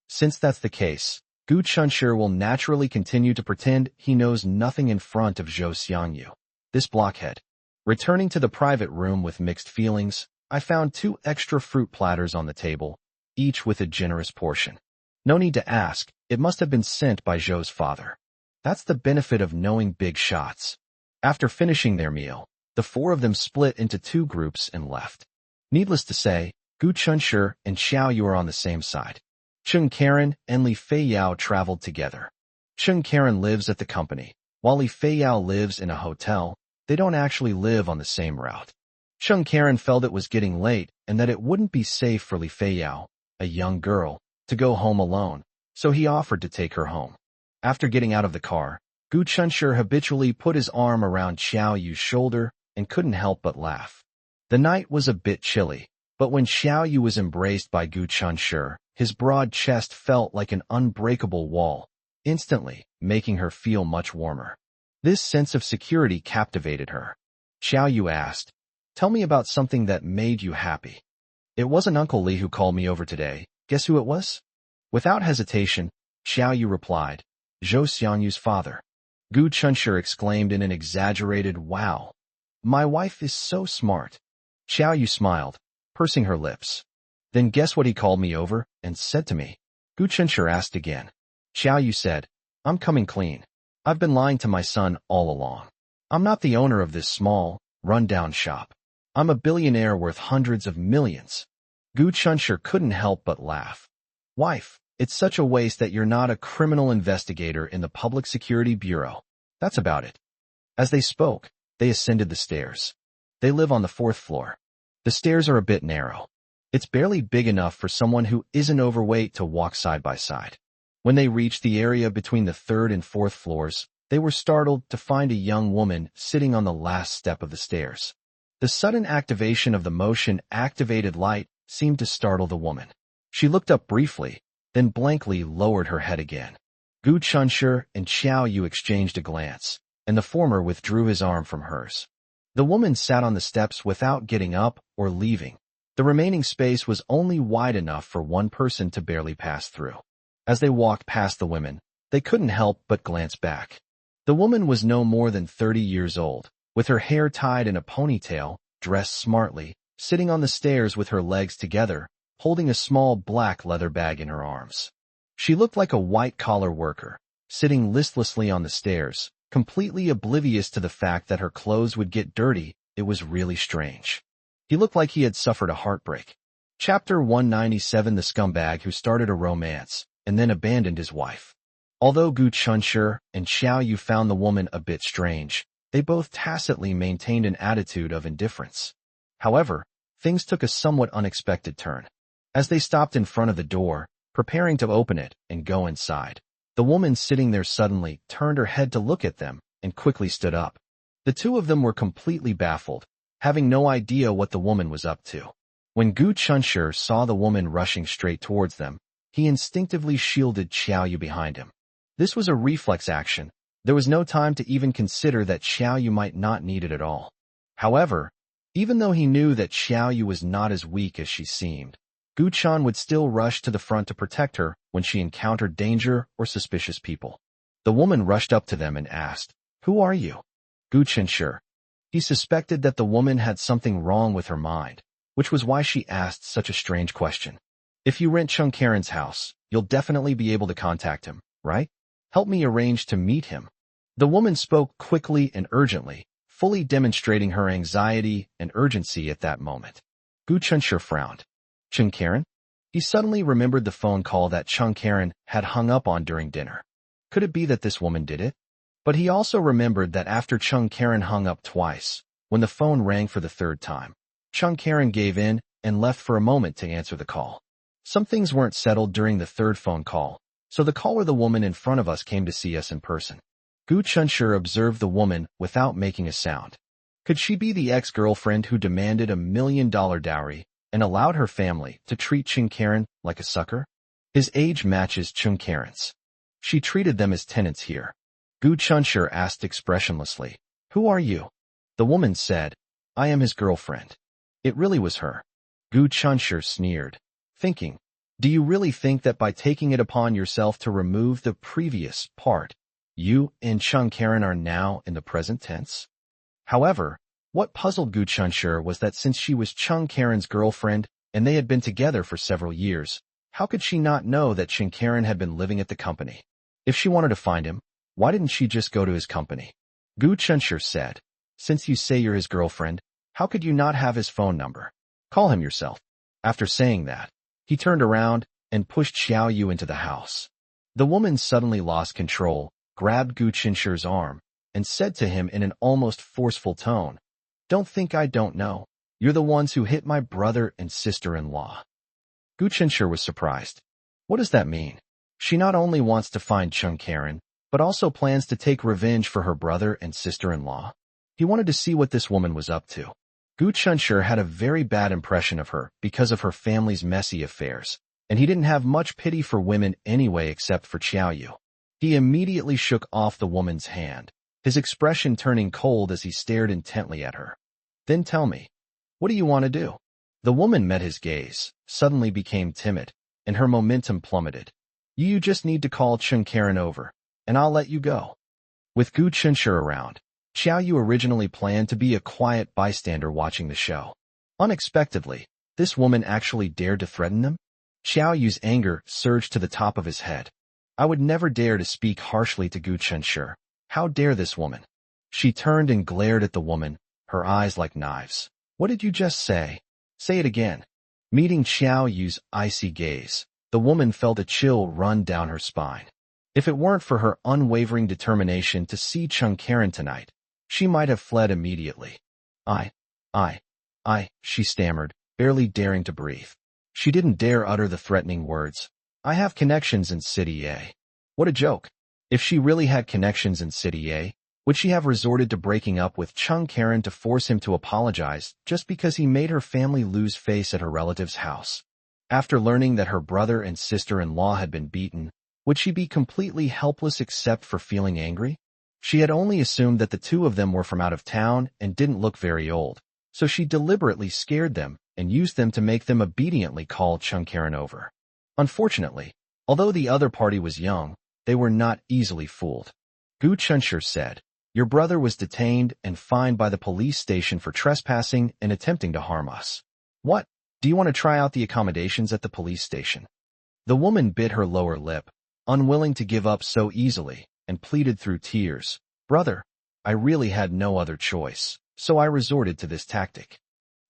Since that's the case, Gu Chunshur will naturally continue to pretend he knows nothing in front of Zhou Xiangyu. This blockhead. Returning to the private room with mixed feelings, I found 2 extra fruit platters on the table, each with a generous portion. No need to ask, it must have been sent by Zhou's father. That's the benefit of knowing big shots. After finishing their meal, the 4 of them split into 2 groups and left. Needless to say, Gu Chunshur and Xiaoyu are on the same side. Cheng Karen and Li Feiyao traveled together. Cheng Karen lives at the company, while Li Feiyao lives in a hotel. They don't actually live on the same route. Cheng Karen felt it was getting late and that it wouldn't be safe for Li Feiyao, a young girl, to go home alone, so he offered to take her home. After getting out of the car, Gu Chunshi habitually put his arm around Xiao Yu's shoulder and couldn't help but laugh. The night was a bit chilly, but when Xiao Yu was embraced by Gu Chunshi, his broad chest felt like an unbreakable wall, instantly making her feel much warmer. This sense of security captivated her. Xiao Yu asked, "Tell me about something that made you happy." "It wasn't Uncle Li who called me over today. Guess who it was?" Without hesitation, Xiao Yu replied, "Zhou Xiangyu's father." Gu Chunshi exclaimed in an exaggerated wow. "My wife is so smart." Xiao Yu smiled, pursing her lips. "Then guess what he called me over and said to me?" Gu Chunshi asked again. Xiao Yu said, "I'm coming clean. I've been lying to my son all along. I'm not the owner of this small, run-down shop. I'm a billionaire worth hundreds of millions." Gu Chunshi couldn't help but laugh. "Wife, it's such a waste that you're not a criminal investigator in the Public Security Bureau. That's about it." As they spoke, they ascended the stairs. They live on the 4th floor. The stairs are a bit narrow. It's barely big enough for someone who isn't overweight to walk side by side. When they reached the area between the 3rd and 4th floors, they were startled to find a young woman sitting on the last step of the stairs. The sudden activation of the motion-activated light seemed to startle the woman. She looked up briefly, then blankly lowered her head again. Gu Chunshi and Xiao Yu exchanged a glance, and the former withdrew his arm from hers. The woman sat on the steps without getting up or leaving. The remaining space was only wide enough for one person to barely pass through. As they walked past the women, they couldn't help but glance back. The woman was no more than 30 years old, with her hair tied in a ponytail, dressed smartly, sitting on the stairs with her legs together, holding a small black leather bag in her arms. She looked like a white-collar worker, sitting listlessly on the stairs, completely oblivious to the fact that her clothes would get dirty. It was really strange. He looked like he had suffered a heartbreak. Chapter 197: The Scumbag Who Started a Romance, and Then Abandoned His Wife. Although Gu Chunshi and Xiao Yu found the woman a bit strange, they both tacitly maintained an attitude of indifference. However, things took a somewhat unexpected turn. As they stopped in front of the door, preparing to open it and go inside, the woman sitting there suddenly turned her head to look at them and quickly stood up. The two of them were completely baffled, having no idea what the woman was up to. When Gu Chunshi saw the woman rushing straight towards them, he instinctively shielded Xiao Yu behind him. This was a reflex action. There was no time to even consider that Xiao Yu might not need it at all. However, even though he knew that Xiao Yu was not as weak as she seemed, Gu Chan would still rush to the front to protect her when she encountered danger or suspicious people. The woman rushed up to them and asked, "Who are you?" Gu Chunshi. He suspected that the woman had something wrong with her mind, which was why she asked such a strange question. "If you rent Chung Karen's house, you'll definitely be able to contact him, right? Help me arrange to meet him." The woman spoke quickly and urgently, fully demonstrating her anxiety and urgency at that moment. Gu Chunshi frowned. Chung Karen? He suddenly remembered the phone call that Chung Karen had hung up on during dinner. Could it be that this woman did it? But he also remembered that after Chung Karen hung up twice, when the phone rang for the 3rd time, Chung Karen gave in and left for a moment to answer the call. Some things weren't settled during the 3rd phone call, so the caller, the woman in front of us, came to see us in person. Gu Chunshi observed the woman without making a sound. Could she be the ex-girlfriend who demanded $1 million dowry and allowed her family to treat Chung Karen like a sucker? His age matches Chung Karen's. She treated them as tenants here. Gu Chunshi asked expressionlessly, "Who are you?" The woman said, "I am his girlfriend." It really was her. Gu Chunshi sneered, thinking, "Do you really think that by taking it upon yourself to remove the previous part, you and Chung Karen are now in the present tense?" However, what puzzled Gu Chunshi was that since she was Chung Karen's girlfriend and they had been together for several years, how could she not know that Chung Karen had been living at the company? If she wanted to find him, why didn't she just go to his company? Gu Chunshi said, "Since you say you're his girlfriend, how could you not have his phone number? Call him yourself." After saying that, he turned around and pushed Xiao Yu into the house. The woman suddenly lost control, grabbed Gu Chunshi's arm, and said to him in an almost forceful tone, "Don't think I don't know. You're the ones who hit my brother and sister-in-law. Gu Chenshur was surprised. What does that mean? She not only wants to find Chung Karen, but also plans to take revenge for her brother and sister-in-law. He wanted to see what this woman was up to. Gu Chenshur had a very bad impression of her because of her family's messy affairs, and he didn't have much pity for women anyway except for Xiaoyu. He immediately shook off the woman's hand, his expression turning cold as he stared intently at her. Then tell me, what do you want to do? The woman met his gaze, suddenly became timid, and her momentum plummeted. You just need to call Chung Karen over, and I'll let you go. With Gu Chenshur around, Xiaoyu originally planned to be a quiet bystander watching the show. Unexpectedly, this woman actually dared to threaten them? Xiaoyu's anger surged to the top of his head. I would never dare to speak harshly to Gu Chenshur. How dare this woman? She turned and glared at the woman, her eyes like knives. What did you just say? Say it again. Meeting Xiaoyu's icy gaze, the woman felt a chill run down her spine. If it weren't for her unwavering determination to see Chung Karen tonight, she might have fled immediately. She stammered, barely daring to breathe. She didn't dare utter the threatening words. I have connections in City A. What a joke. If she really had connections in City A, would she have resorted to breaking up with Chung Karen to force him to apologize just because he made her family lose face at her relative's house? After learning that her brother and sister-in-law had been beaten, would she be completely helpless except for feeling angry? She had only assumed that the two of them were from out of town and didn't look very old, so she deliberately scared them and used them to make them obediently call Chung Karen over. Unfortunately, although the other party was young, they were not easily fooled. Gu Chenshur said, your brother was detained and fined by the police station for trespassing and attempting to harm us. What? Do you want to try out the accommodations at the police station? The woman bit her lower lip, unwilling to give up so easily, and pleaded through tears. Brother, I really had no other choice, so I resorted to this tactic.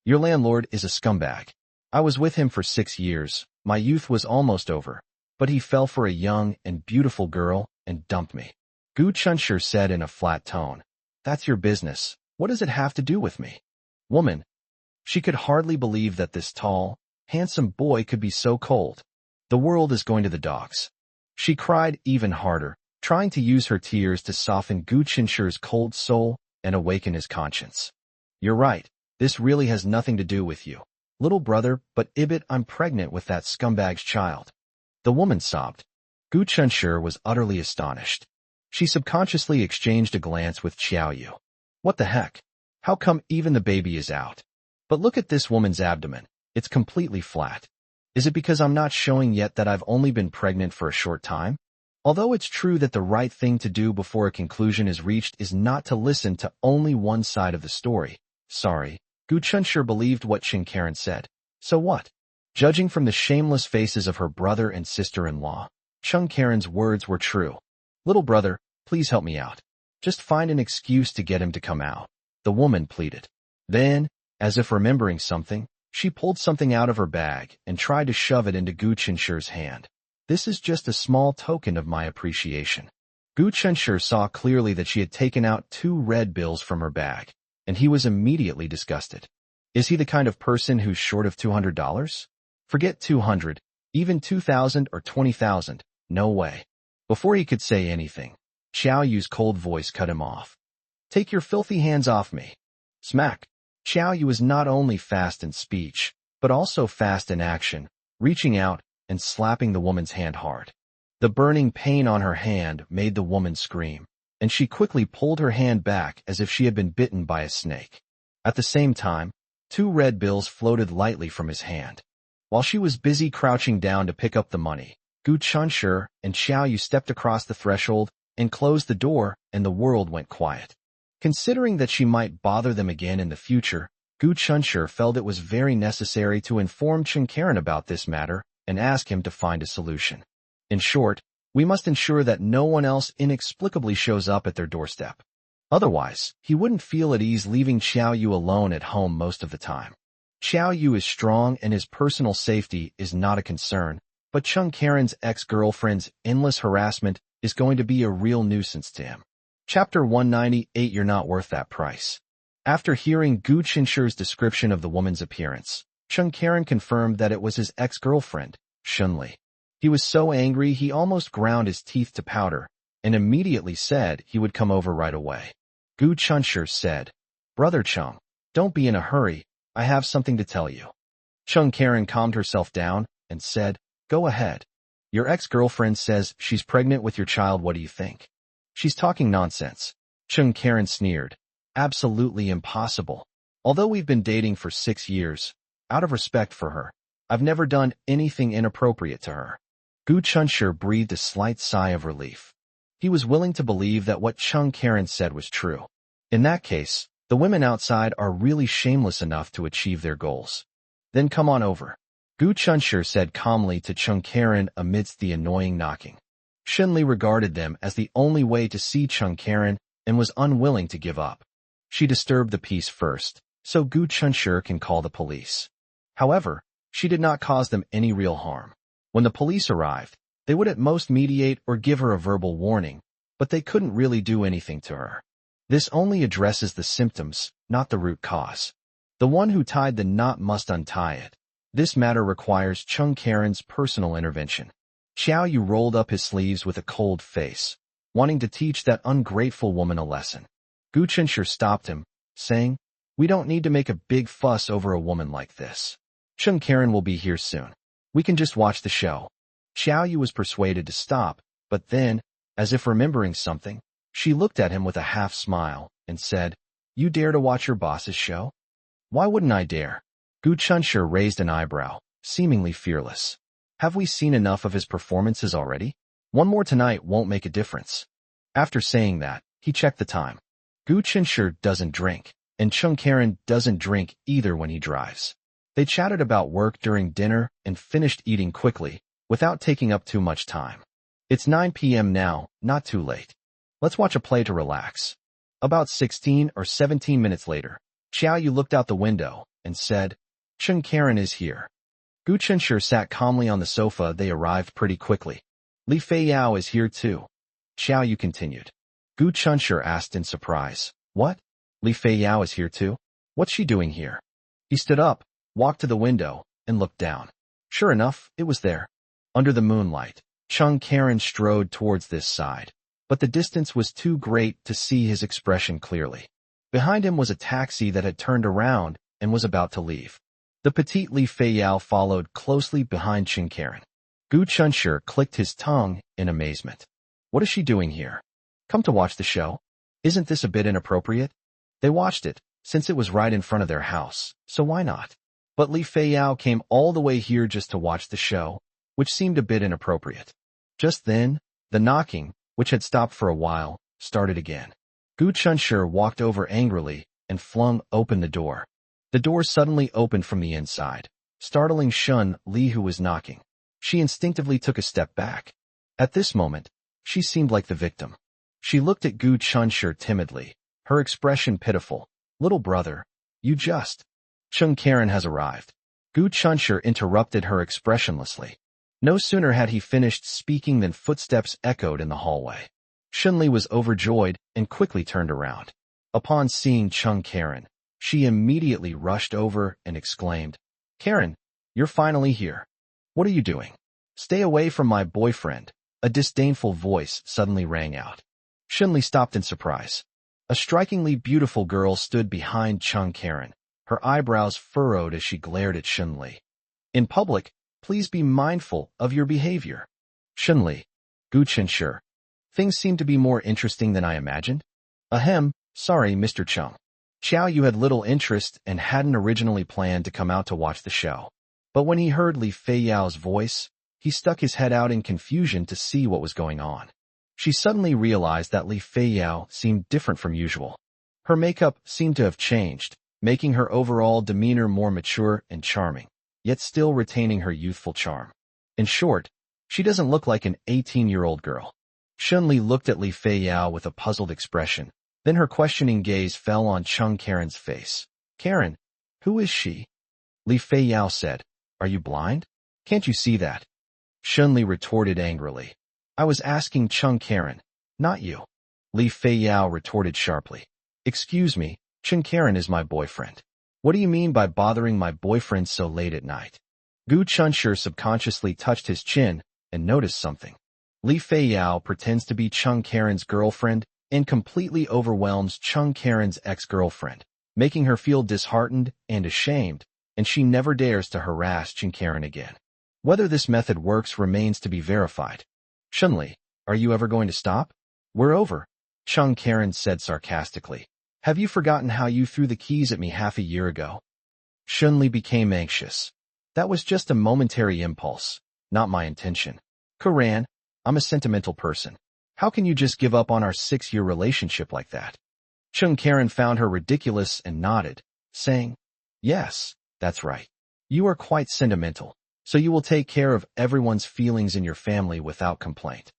Your landlord is a scumbag. I was with him for 6 years, my youth was almost over, but he fell for a young and beautiful girl and dumped me. Gu Chenshur said in a flat tone. That's your business. What does it have to do with me? Woman. She could hardly believe that this tall, handsome boy could be so cold. The world is going to the dogs. She cried even harder, trying to use her tears to soften Gu Chenshur's cold soul and awaken his conscience. You're right. This really has nothing to do with you, little brother, but Ibit, I'm pregnant with that scumbag's child. The woman sobbed. Gu Chenshur was utterly astonished. She subconsciously exchanged a glance with Xiaoyu. What the heck? How come even the baby is out? But look at this woman's abdomen. It's completely flat. Is it because I'm not showing yet that I've only been pregnant for a short time? Although it's true that the right thing to do before a conclusion is reached is not to listen to only one side of the story. Sorry, Gu Chenshur believed what Chung Karen said. So what? Judging from the shameless faces of her brother and sister-in-law, Chung Karen's words were true. Little brother, please help me out. Just find an excuse to get him to come out. The woman pleaded. Then, as if remembering something, she pulled something out of her bag and tried to shove it into Gu Chenshur's hand. This is just a small token of my appreciation. Gu Chenshur saw clearly that she had taken out 2 red bills from her bag, and he was immediately disgusted. Is he the kind of person who's short of $200? Forget 200, even 2,000 or 20,000, no way. Before he could say anything, Xiaoyu's cold voice cut him off. Take your filthy hands off me. Smack. Xiaoyu was not only fast in speech, but also fast in action, reaching out and slapping the woman's hand hard. The burning pain on her hand made the woman scream, and she quickly pulled her hand back as if she had been bitten by a snake. At the same time, 2 red bills floated lightly from his hand. While she was busy crouching down to pick up the money, Gu Chenshur and Xiaoyu stepped across the threshold and closed the door, and the world went quiet. Considering that she might bother them again in the future, Gu Chenshur felt it was very necessary to inform Chung Karen about this matter and ask him to find a solution. In short, we must ensure that no one else inexplicably shows up at their doorstep. Otherwise, he wouldn't feel at ease leaving Xiaoyu alone at home most of the time. Xiaoyu is strong and his personal safety is not a concern, but Chung Karen's ex-girlfriend's endless harassment is going to be a real nuisance to him. Chapter 198. You're not worth that price. After hearing Gu Qinshi's description of the woman's appearance, Chung Karen confirmed that it was his ex-girlfriend, Shunli. He was so angry he almost ground his teeth to powder, and immediately said he would come over right away. Gu Chunshi said, "Brother Chung, don't be in a hurry, I have something to tell you." Chung Karen calmed herself down and said, "Go ahead. Your ex-girlfriend says she's pregnant with your child, what do you think?" "She's talking nonsense." Chung Karen sneered. "Absolutely impossible. Although we've been dating for 6 years, out of respect for her, I've never done anything inappropriate to her." Gu Chunshi breathed a slight sigh of relief. He was willing to believe that what Chung Karen said was true. In that case, the women outside are really shameless enough to achieve their goals. "Then come on over," Gu Chunshi said calmly to Chung Karen amidst the annoying knocking. Shunli regarded them as the only way to see Chung Karen and was unwilling to give up. She disturbed the peace first, so Gu Chunshi can call the police. However, she did not cause them any real harm. When the police arrived, they would at most mediate or give her a verbal warning, but they couldn't really do anything to her. This only addresses the symptoms, not the root cause. The one who tied the knot must untie it. This matter requires Chung Karen's personal intervention. Xiao Yu rolled up his sleeves with a cold face, wanting to teach that ungrateful woman a lesson. Gu Chunshi stopped him, saying, "We don't need to make a big fuss over a woman like this. Chung Karen will be here soon. We can just watch the show." Xiao Yu was persuaded to stop, but then, as if remembering something, she looked at him with a half-smile and said, "You dare to watch your boss's show?" "Why wouldn't I dare?" Gu Chunshi raised an eyebrow, seemingly fearless. "Have we seen enough of his performances already? One more tonight won't make a difference." After saying that, he checked the time. Gu Chunshi doesn't drink, and Chung Karen doesn't drink either when he drives. They chatted about work during dinner and finished eating quickly, without taking up too much time. "It's 9 p.m. now, not too late. Let's watch a play to relax." About 16 or 17 minutes later, Xiao Yu looked out the window and said, "Chung Karen is here." Gu Chunshi sat calmly on the sofa. They arrived pretty quickly. "Li Feiyao is here too," Xiao Yu continued. Gu Chunshi asked in surprise, "What? Li Feiyao is here too? What's she doing here?" He stood up, walked to the window, and looked down. Sure enough, it was there. Under the moonlight, Chung Karen strode towards this side, but the distance was too great to see his expression clearly. Behind him was a taxi that had turned around and was about to leave. The petite Li Feiyao followed closely behind Chung Karen. Gu Chunshi clicked his tongue in amazement. "What is she doing here? Come to watch the show? Isn't this a bit inappropriate?" They watched it, since it was right in front of their house, so why not? But Li Feiyao came all the way here just to watch the show, which seemed a bit inappropriate. Just then, the knocking, which had stopped for a while, started again. Gu Chunshi walked over angrily and flung open the door. The door suddenly opened from the inside, startling Shun Li, who was knocking. She instinctively took a step back. At this moment, she seemed like the victim. She looked at Gu Chunshi timidly, her expression pitiful. "Little brother, you just..." "Chung Karen has arrived." Gu Chunshi interrupted her expressionlessly. No sooner had he finished speaking than footsteps echoed in the hallway. Shunli was overjoyed and quickly turned around. Upon seeing Chung Karen, she immediately rushed over and exclaimed, "Karen, you're finally here. What are you doing?" "Stay away from my boyfriend," a disdainful voice suddenly rang out. Shunli stopped in surprise. A strikingly beautiful girl stood behind Chung Karen, her eyebrows furrowed as she glared at Shunli. "In public, please be mindful of your behavior." "Shunli, Gu Chunshi, things seem to be more interesting than I imagined." "Ahem, sorry, Mr. Chung." Xiao Yu had little interest and hadn't originally planned to come out to watch the show. But when he heard Li Feiyao's voice, he stuck his head out in confusion to see what was going on. She suddenly realized that Li Feiyao seemed different from usual. Her makeup seemed to have changed, making her overall demeanor more mature and charming, yet still retaining her youthful charm. In short, she doesn't look like an 18-year-old girl. Shunli looked at Li Feiyao with a puzzled expression. Then her questioning gaze fell on Chung Karen's face. "Karen, who is she?" Li Feiyao said, "Are you blind? Can't you see that?" Shunli retorted angrily. "I was asking Chung Karen, not you." Li Feiyao retorted sharply. "Excuse me, Karen is my boyfriend. What do you mean by bothering my boyfriend so late at night? Gu Chunshur subconsciously touched his chin and noticed something. Li Feiyao pretends to be Karen's girlfriend and completely overwhelms Karen's ex-girlfriend, making her feel disheartened and ashamed, and she never dares to harass Karen again. Whether this method works remains to be verified. Shunli, are you ever going to stop? We're over, Karen said sarcastically. Have you forgotten how you threw the keys at me half a year ago? Shunli became anxious. That was just a momentary impulse, not my intention. Karan, I'm a sentimental person. How can you just give up on our 6-year relationship like that? Karen found her ridiculous and nodded, saying, Yes, that's right. You are quite sentimental, so you will take care of everyone's feelings in your family without complaint.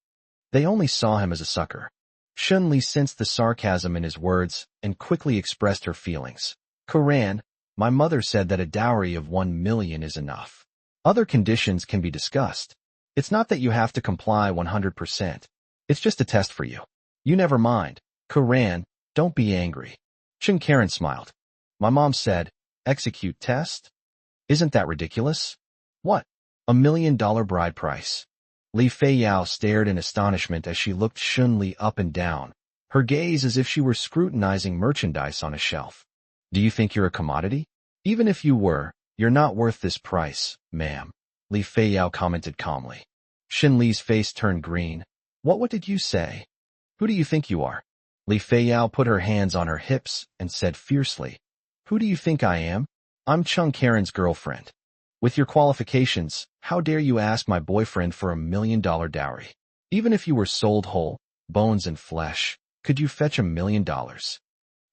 They only saw him as a sucker. Shunli sensed the sarcasm in his words and quickly expressed her feelings. Karan, my mother said that a dowry of 1 million is enough. Other conditions can be discussed. It's not that you have to comply 100%. It's just a test for you. You never mind. Karan, don't be angry. Karen smiled. My mom said, execute test? Isn't that ridiculous? What? $1 million bride price. Li Feiyao stared in astonishment as she looked Shunli up and down, her gaze as if she were scrutinizing merchandise on a shelf. Do you think you're a commodity? Even if you were, you're not worth this price, ma'am, Li Feiyao commented calmly. Shunli's face turned green. What did you say? Who do you think you are? Li Feiyao put her hands on her hips and said fiercely, Who do you think I am? I'm Karen's girlfriend. With your qualifications, how dare you ask my boyfriend for $1 million dowry? Even if you were sold whole, bones and flesh, could you fetch $1 million?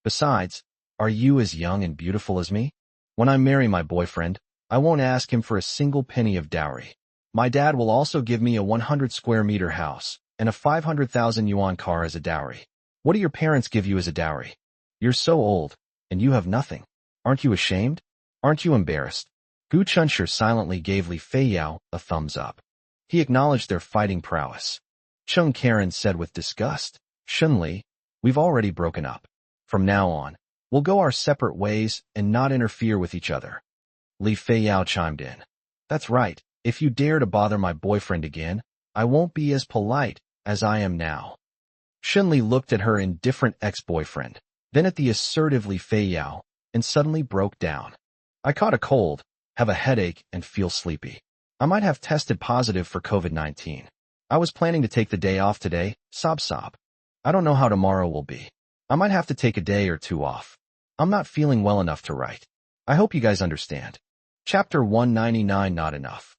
Besides, are you as young and beautiful as me? When I marry my boyfriend, I won't ask him for a single penny of dowry. My dad will also give me a 100 square meter house and a 500,000 yuan car as a dowry. What do your parents give you as a dowry? You're so old, and you have nothing. Aren't you ashamed? Aren't you embarrassed? Gu Chunshur silently gave Li Feiyao a thumbs up. He acknowledged their fighting prowess. Karen said with disgust, Shunli, we've already broken up. From now on, we'll go our separate ways and not interfere with each other. Li Feiyao chimed in. That's right, if you dare to bother my boyfriend again, I won't be as polite as I am now. Shunli looked at her indifferent ex-boyfriend, then at the assertive Li Feiyao, and suddenly broke down. I caught a cold, have a headache, and feel sleepy. I might have tested positive for COVID-19. I was planning to take the day off today, sob. I don't know how tomorrow will be. I might have to take a day or two off. I'm not feeling well enough to write. I hope you guys understand. Chapter 199 Not enough.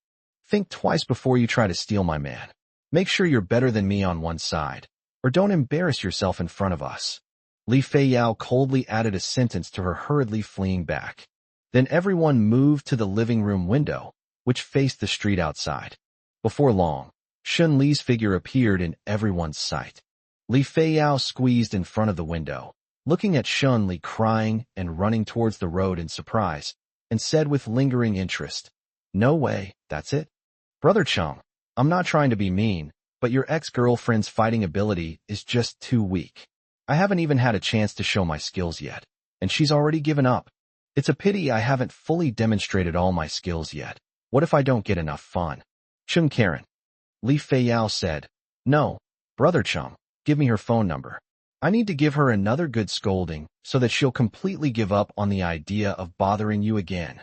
Think twice before you try to steal my man. Make sure you're better than me on one side, or don't embarrass yourself in front of us. Li Feiyao coldly added a sentence to her hurriedly fleeing back. Then everyone moved to the living room window, which faced the street outside. Before long, Shunli's figure appeared in everyone's sight. Li Feiyao squeezed in front of the window, looking at Shunli crying and running towards the road in surprise, and said with lingering interest, No way, that's it? Brother Chung, I'm not trying to be mean, but your ex-girlfriend's fighting ability is just too weak. I haven't even had a chance to show my skills yet, and she's already given up. It's a pity I haven't fully demonstrated all my skills yet. What if I don't get enough fun? Karen. Li Feiyao said, No, Brother Chung, give me her phone number. I need to give her another good scolding so that she'll completely give up on the idea of bothering you again.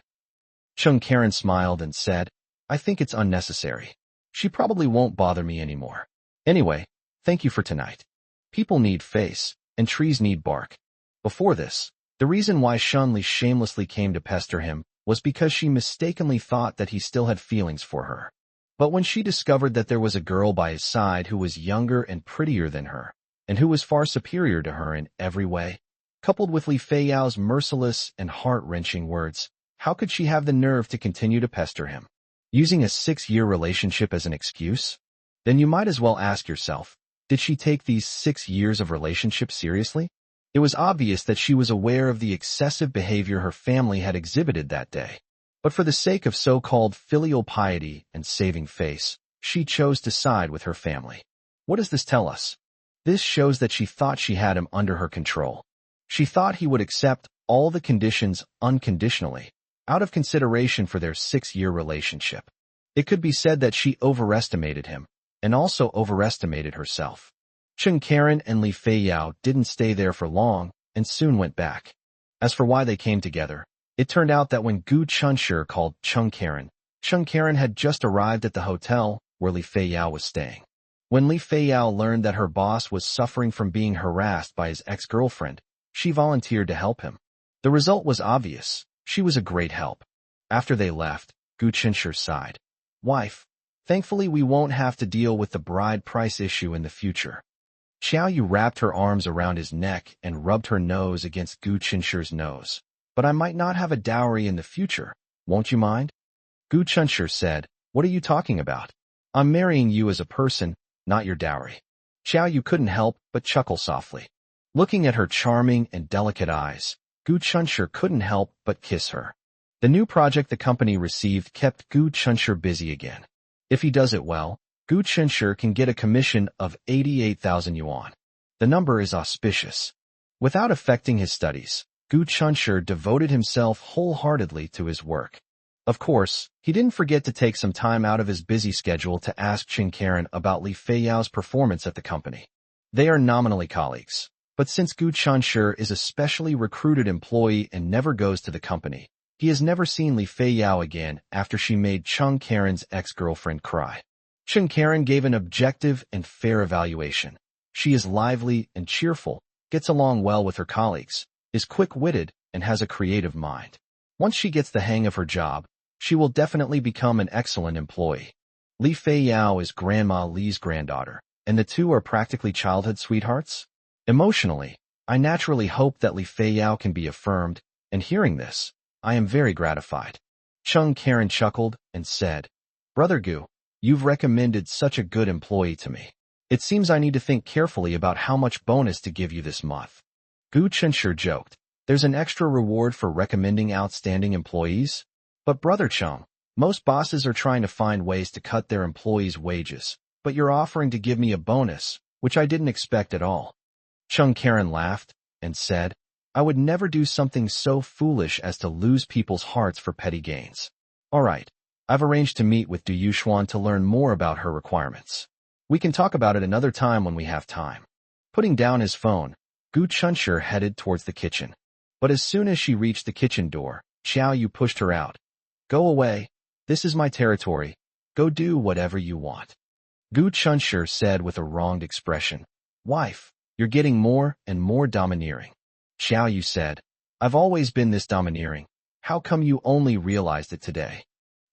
Karen smiled and said, I think it's unnecessary. She probably won't bother me anymore. Anyway, thank you for tonight. People need face, and trees need bark. Before this, the reason why Shunli shamelessly came to pester him was because she mistakenly thought that he still had feelings for her. But when she discovered that there was a girl by his side who was younger and prettier than her, and who was far superior to her in every way, coupled with Li Feiyao's merciless and heart-wrenching words, how could she have the nerve to continue to pester him? Using a 6-year relationship as an excuse? Then you might as well ask yourself, did she take these 6 years of relationship seriously? It was obvious that she was aware of the excessive behavior her family had exhibited that day. But for the sake of so-called filial piety and saving face, she chose to side with her family. What does this tell us? This shows that she thought she had him under her control. She thought he would accept all the conditions unconditionally, out of consideration for their 6-year relationship. It could be said that she overestimated him, and also overestimated herself. Chung Karen and Li Feiyao didn't stay there for long, and soon went back. As for why they came together, it turned out that when Gu Chunshi called Chung Karen had just arrived at the hotel where Li Feiyao was staying. When Li Feiyao learned that her boss was suffering from being harassed by his ex-girlfriend, she volunteered to help him. The result was obvious. She was a great help. After they left, Gu Chunshi sighed. Wife, thankfully we won't have to deal with the bride price issue in the future. Xiao Yu wrapped her arms around his neck and rubbed her nose against Gu Chunshi's nose. But I might not have a dowry in the future. Won't you mind? Gu Chunshi said, what are you talking about? I'm marrying you as a person, not your dowry. Xiao Yu couldn't help but chuckle softly. Looking at her charming and delicate eyes, Gu Chunshi couldn't help but kiss her. The new project the company received kept Gu Chunshi busy again. If he does it well, Gu Chunshi can get a commission of 88,000 yuan. The number is auspicious. Without affecting his studies, Gu Chunshi devoted himself wholeheartedly to his work. Of course, he didn't forget to take some time out of his busy schedule to ask Chung Karen about Li Feiyao's performance at the company. They are nominally colleagues, but since Gu Chunshi is a specially recruited employee and never goes to the company, he has never seen Li Feiyao again after she made Chung Karen's ex-girlfriend cry. Chung Karen gave an objective and fair evaluation. She is lively and cheerful, gets along well with her colleagues, is quick-witted, and has a creative mind. Once she gets the hang of her job, she will definitely become an excellent employee. Li Feiyao is Grandma Li's granddaughter, and the two are practically childhood sweethearts. Emotionally, I naturally hope that Li Feiyao can be affirmed, and hearing this, I am very gratified. Chung Karen chuckled and said, Brother Gu, you've recommended such a good employee to me. It seems I need to think carefully about how much bonus to give you this month. Gu Chunshi joked, there's an extra reward for recommending outstanding employees? But Brother Chung, most bosses are trying to find ways to cut their employees' wages, but you're offering to give me a bonus, which I didn't expect at all. Chung Karen laughed and said, I would never do something so foolish as to lose people's hearts for petty gains. All right, I've arranged to meet with Du Yuxuan to learn more about her requirements. We can talk about it another time when we have time. Putting down his phone, Gu Chunshi headed towards the kitchen. But as soon as she reached the kitchen door, Xiao Yu pushed her out. Go away. This is my territory. Go do whatever you want. Gu Chunshi said with a wronged expression. Wife, you're getting more and more domineering. Xiao Yu said, I've always been this domineering. How come you only realized it today?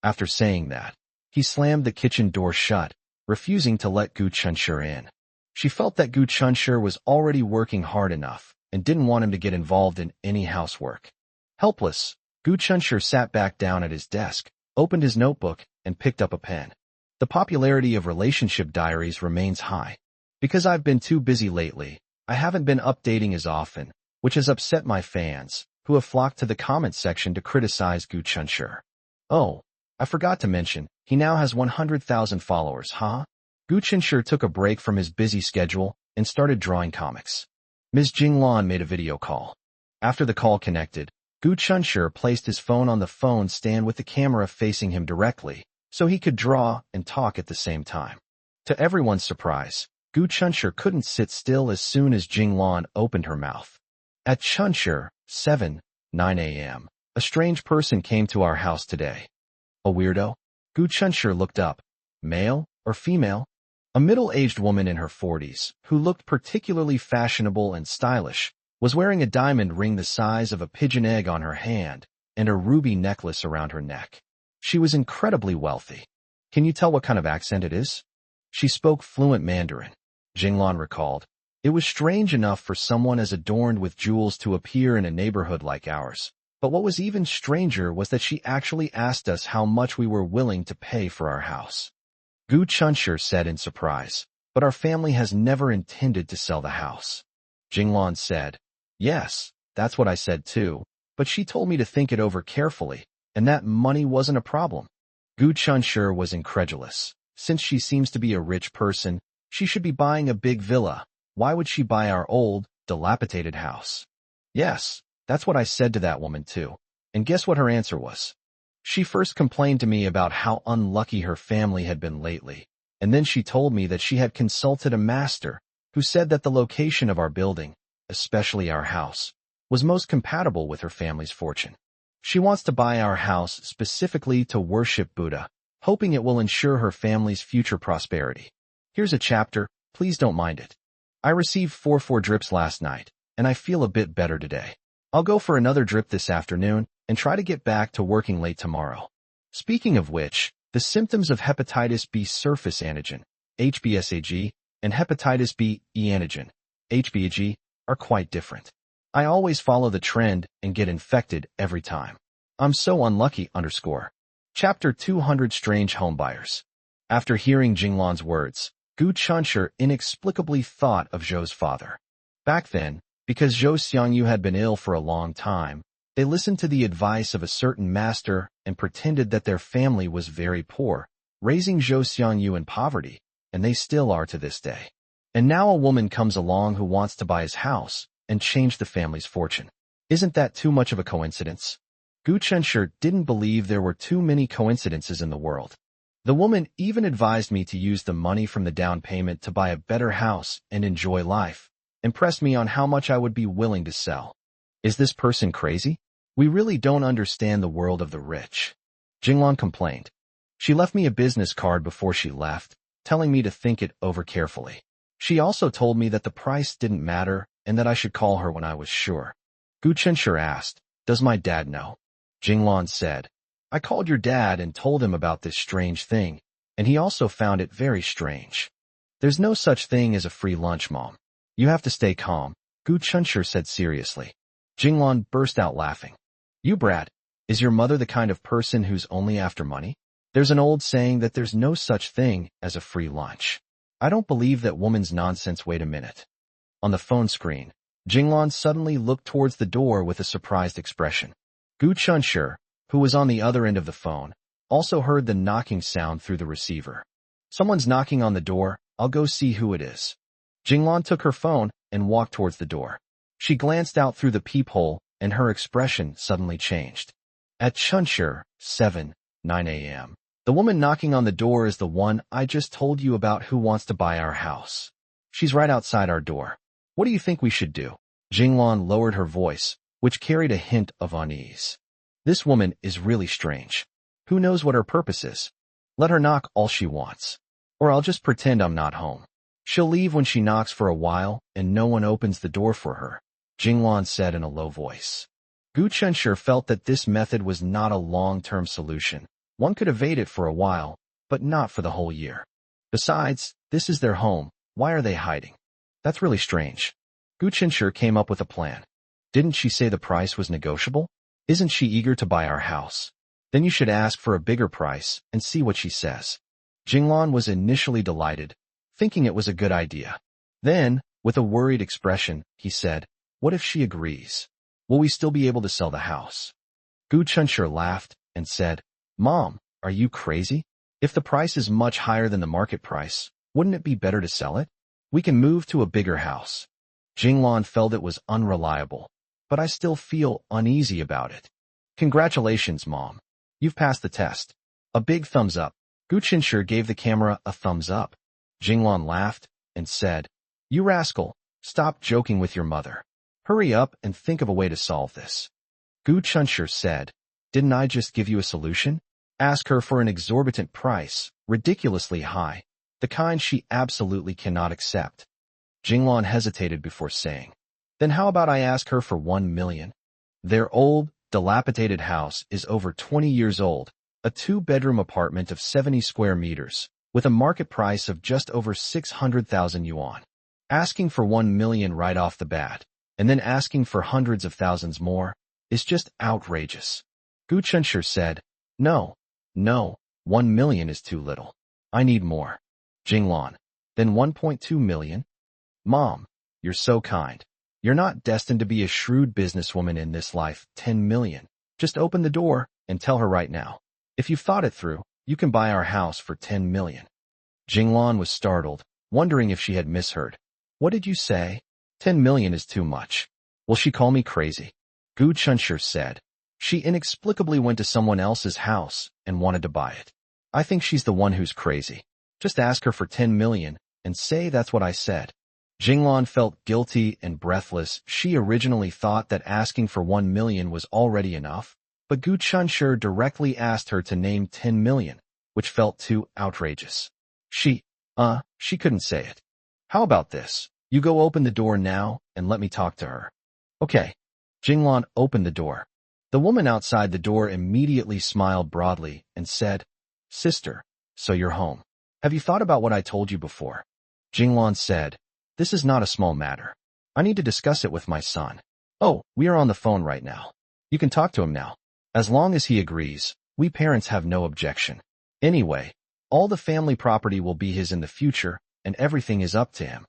After saying that, he slammed the kitchen door shut, refusing to let Gu Chunshi in. She felt that Gu Chunshi was already working hard enough and didn't want him to get involved in any housework. Helpless, Gu Chunshi sat back down at his desk, opened his notebook, and picked up a pen. The popularity of relationship diaries remains high. Because I've been too busy lately, I haven't been updating as often, which has upset my fans, who have flocked to the comments section to criticize Gu Chunshi. Oh, I forgot to mention, he now has 100,000 followers, huh? Gu Chunshi took a break from his busy schedule and started drawing comics. Ms. Jinglan made a video call. After the call connected, Gu Chunshi placed his phone on the phone stand with the camera facing him directly, so he could draw and talk at the same time. To everyone's surprise, Gu Chunshi couldn't sit still as soon as Jinglan opened her mouth. At Chunshi, 9 a.m., a strange person came to our house today. A weirdo? Gu Chunshi looked up. Male or female? A middle-aged woman in her 40s, who looked particularly fashionable and stylish, was wearing a diamond ring the size of a pigeon egg on her hand and a ruby necklace around her neck. She was incredibly wealthy. Can you tell what kind of accent it is? She spoke fluent Mandarin. Jinglan recalled. It was strange enough for someone as adorned with jewels to appear in a neighborhood like ours. But what was even stranger was that she actually asked us how much we were willing to pay for our house. Gu Chunshi said in surprise, but our family has never intended to sell the house. Jinglan said, yes, that's what I said too, but she told me to think it over carefully, and that money wasn't a problem. Gu Chunshi was incredulous. Since she seems to be a rich person, she should be buying a big villa. Why would she buy our old, dilapidated house? Yes, that's what I said to that woman too. And guess what her answer was? She first complained to me about how unlucky her family had been lately, and then she told me that she had consulted a master who said that the location of our building, especially our house, was most compatible with her family's fortune. She wants to buy our house specifically to worship Buddha, hoping it will ensure her family's future prosperity. Here's a chapter, please don't mind it. I received 4 drips last night, and I feel a bit better today. I'll go for another drip this afternoon and try to get back to working late tomorrow. Speaking of which, the symptoms of hepatitis B surface antigen, HBsAg, and hepatitis B e antigen, HBAg, are quite different. I always follow the trend and get infected every time. I'm so unlucky. Chapter 200 Strange Homebuyers. After hearing Jinglan's words, Gu Chunshur inexplicably thought of Zhou's father. Back then, because Zhou Xiangyu had been ill for a long time, they listened to the advice of a certain master and pretended that their family was very poor, raising Zhou Xiangyu in poverty, and they still are to this day. And now a woman comes along who wants to buy his house and change the family's fortune. Isn't that too much of a coincidence? Gu Chunshur didn't believe there were too many coincidences in the world. The woman even advised me to use the money from the down payment to buy a better house and enjoy life, and pressed me on how much I would be willing to sell. Is this person crazy? We really don't understand the world of the rich. Jinglan complained. She left me a business card before she left, telling me to think it over carefully. She also told me that the price didn't matter and that I should call her when I was sure. Gu Chunshur asked, "Does my dad know?" Jinglan said, "I called your dad and told him about this strange thing, and he also found it very strange. There's no such thing as a free lunch, Mom. You have to stay calm," Gu Chunshur said seriously. Jinglan burst out laughing. "You brat, is your mother the kind of person who's only after money? There's an old saying that there's no such thing as a free lunch. I don't believe that woman's nonsense. Wait a minute." On the phone screen, Jinglan suddenly looked towards the door with a surprised expression. Gu Chunshur, who was on the other end of the phone, also heard the knocking sound through the receiver. "Someone's knocking on the door. I'll go see who it is." Jinglan took her phone and walked towards the door. She glanced out through the peephole, and her expression suddenly changed. At Chunshur, 9 a.m. The woman knocking on the door is the one I just told you about who wants to buy our house. She's right outside our door. What do you think we should do? Jinglan lowered her voice, which carried a hint of unease. This woman is really strange. Who knows what her purpose is? Let her knock all she wants. Or I'll just pretend I'm not home. She'll leave when she knocks for a while, and no one opens the door for her, Jinglan said in a low voice. Gu Chunshur felt that this method was not a long-term solution. One could evade it for a while, but not for the whole year. Besides, this is their home. Why are they hiding? That's really strange. Gu Chunshur came up with a plan. Didn't she say the price was negotiable? Isn't she eager to buy our house? Then you should ask for a bigger price and see what she says. Jinglan was initially delighted, thinking it was a good idea. Then, with a worried expression, he said, "What if she agrees? Will we still be able to sell the house?" Gu Chunshur laughed and said, "Mom, are you crazy? If the price is much higher than the market price, wouldn't it be better to sell it? We can move to a bigger house." Jinglan felt it was unreliable, but I still feel uneasy about it. "Congratulations, Mom. You've passed the test." A big thumbs up. Gu Chunshur gave the camera a thumbs up. Jinglan laughed and said, "You rascal, stop joking with your mother. Hurry up and think of a way to solve this." Gu Chunshur said, "Didn't I just give you a solution? Ask her for an exorbitant price, ridiculously high, the kind she absolutely cannot accept." Jinglan hesitated before saying, "Then how about I ask her for 1 million? Their old, dilapidated house is over 20 years old, a 2-bedroom apartment of 70 square meters, with a market price of just over 600,000 yuan. Asking for 1 million right off the bat, and then asking for hundreds of thousands more, is just outrageous." Gu Chunshur said, No, 1 million is too little. I need more." Jinglan, "Then 1.2 million? Mom, you're so kind. You're not destined to be a shrewd businesswoman in this life. 10 million. Just open the door and tell her right now. If you've thought it through, you can buy our house for 10 million. Jinglan was startled, wondering if she had misheard. "What did you say? 10 million is too much. Will she call me crazy? Gu Chunshur said. She inexplicably went to someone else's house and wanted to buy it. I think she's the one who's crazy. Just ask her for 10 million and say that's what I said. Jinglan felt guilty and breathless. She originally thought that asking for 1 million was already enough, but Gu Chunshur directly asked her to name 10 million, which felt too outrageous. She couldn't say it. How about this? You go open the door now and let me talk to her. Okay. Jinglan opened the door. The woman outside the door immediately smiled broadly and said, Sister, so you're home. Have you thought about what I told you before? Jinglan said, This is not a small matter. I need to discuss it with my son. Oh, we are on the phone right now. You can talk to him now. As long as he agrees, we parents have no objection. Anyway, all the family property will be his in the future, and everything is up to him.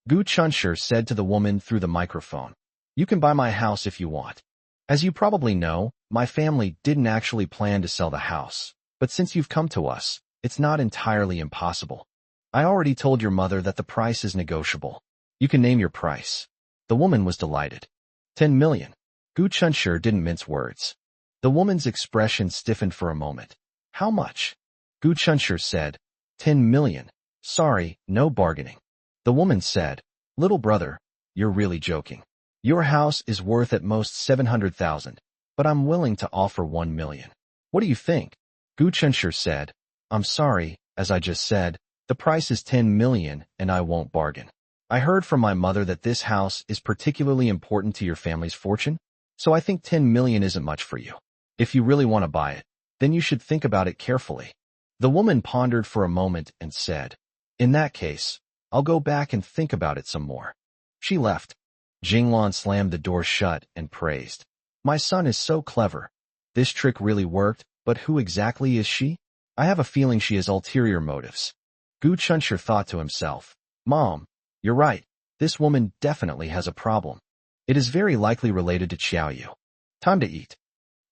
Gu Chunshur said to the woman through the microphone, You can buy my house if you want. As you probably know, my family didn't actually plan to sell the house, but since you've come to us, it's not entirely impossible. I already told your mother that the price is negotiable. You can name your price. The woman was delighted. 10 million. Gu Chunshur didn't mince words. The woman's expression stiffened for a moment. How much? Gu Chunshur said, 10 million. Sorry, no bargaining. The woman said, Little brother, you're really joking. Your house is worth at most 700,000, but I'm willing to offer 1 million. What do you think? Gu Chunshur said, I'm sorry, as I just said, the price is 10 million and I won't bargain. I heard from my mother that this house is particularly important to your family's fortune, so I think 10 million isn't much for you. If you really want to buy it, then you should think about it carefully. The woman pondered for a moment and said, In that case, I'll go back and think about it some more. She left. Jinglan slammed the door shut and praised. My son is so clever. This trick really worked, but who exactly is she? I have a feeling she has ulterior motives. Gu Chunshur thought to himself, Mom, you're right. This woman definitely has a problem. It is very likely related to Xiaoyu. Time to eat.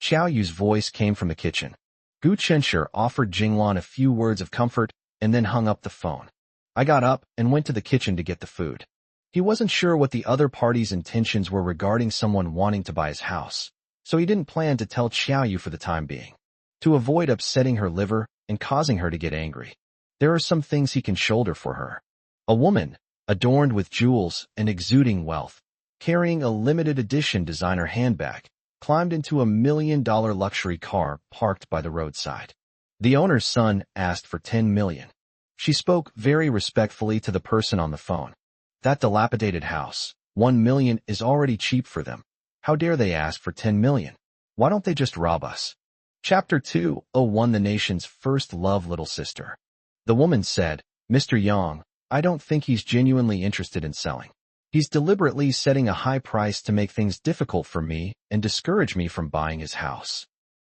Xiaoyu's voice came from the kitchen. Gu Chunshur offered Jinglan a few words of comfort and then hung up the phone. I got up and went to the kitchen to get the food. He wasn't sure what the other party's intentions were regarding someone wanting to buy his house, so he didn't plan to tell Xiaoyu for the time being, to avoid upsetting her liver and causing her to get angry. There are some things he can shoulder for her. A woman, adorned with jewels and exuding wealth, carrying a limited edition designer handbag, climbed into a $1 million luxury car parked by the roadside. The owner's son asked for 10 million. She spoke very respectfully to the person on the phone. That dilapidated house, 1 million is already cheap for them. How dare they ask for 10 million? Why don't they just rob us? Chapter 201 The nation's first love little sister. The woman said, Mr. Yang, I don't think he's genuinely interested in selling. He's deliberately setting a high price to make things difficult for me and discourage me from buying his house.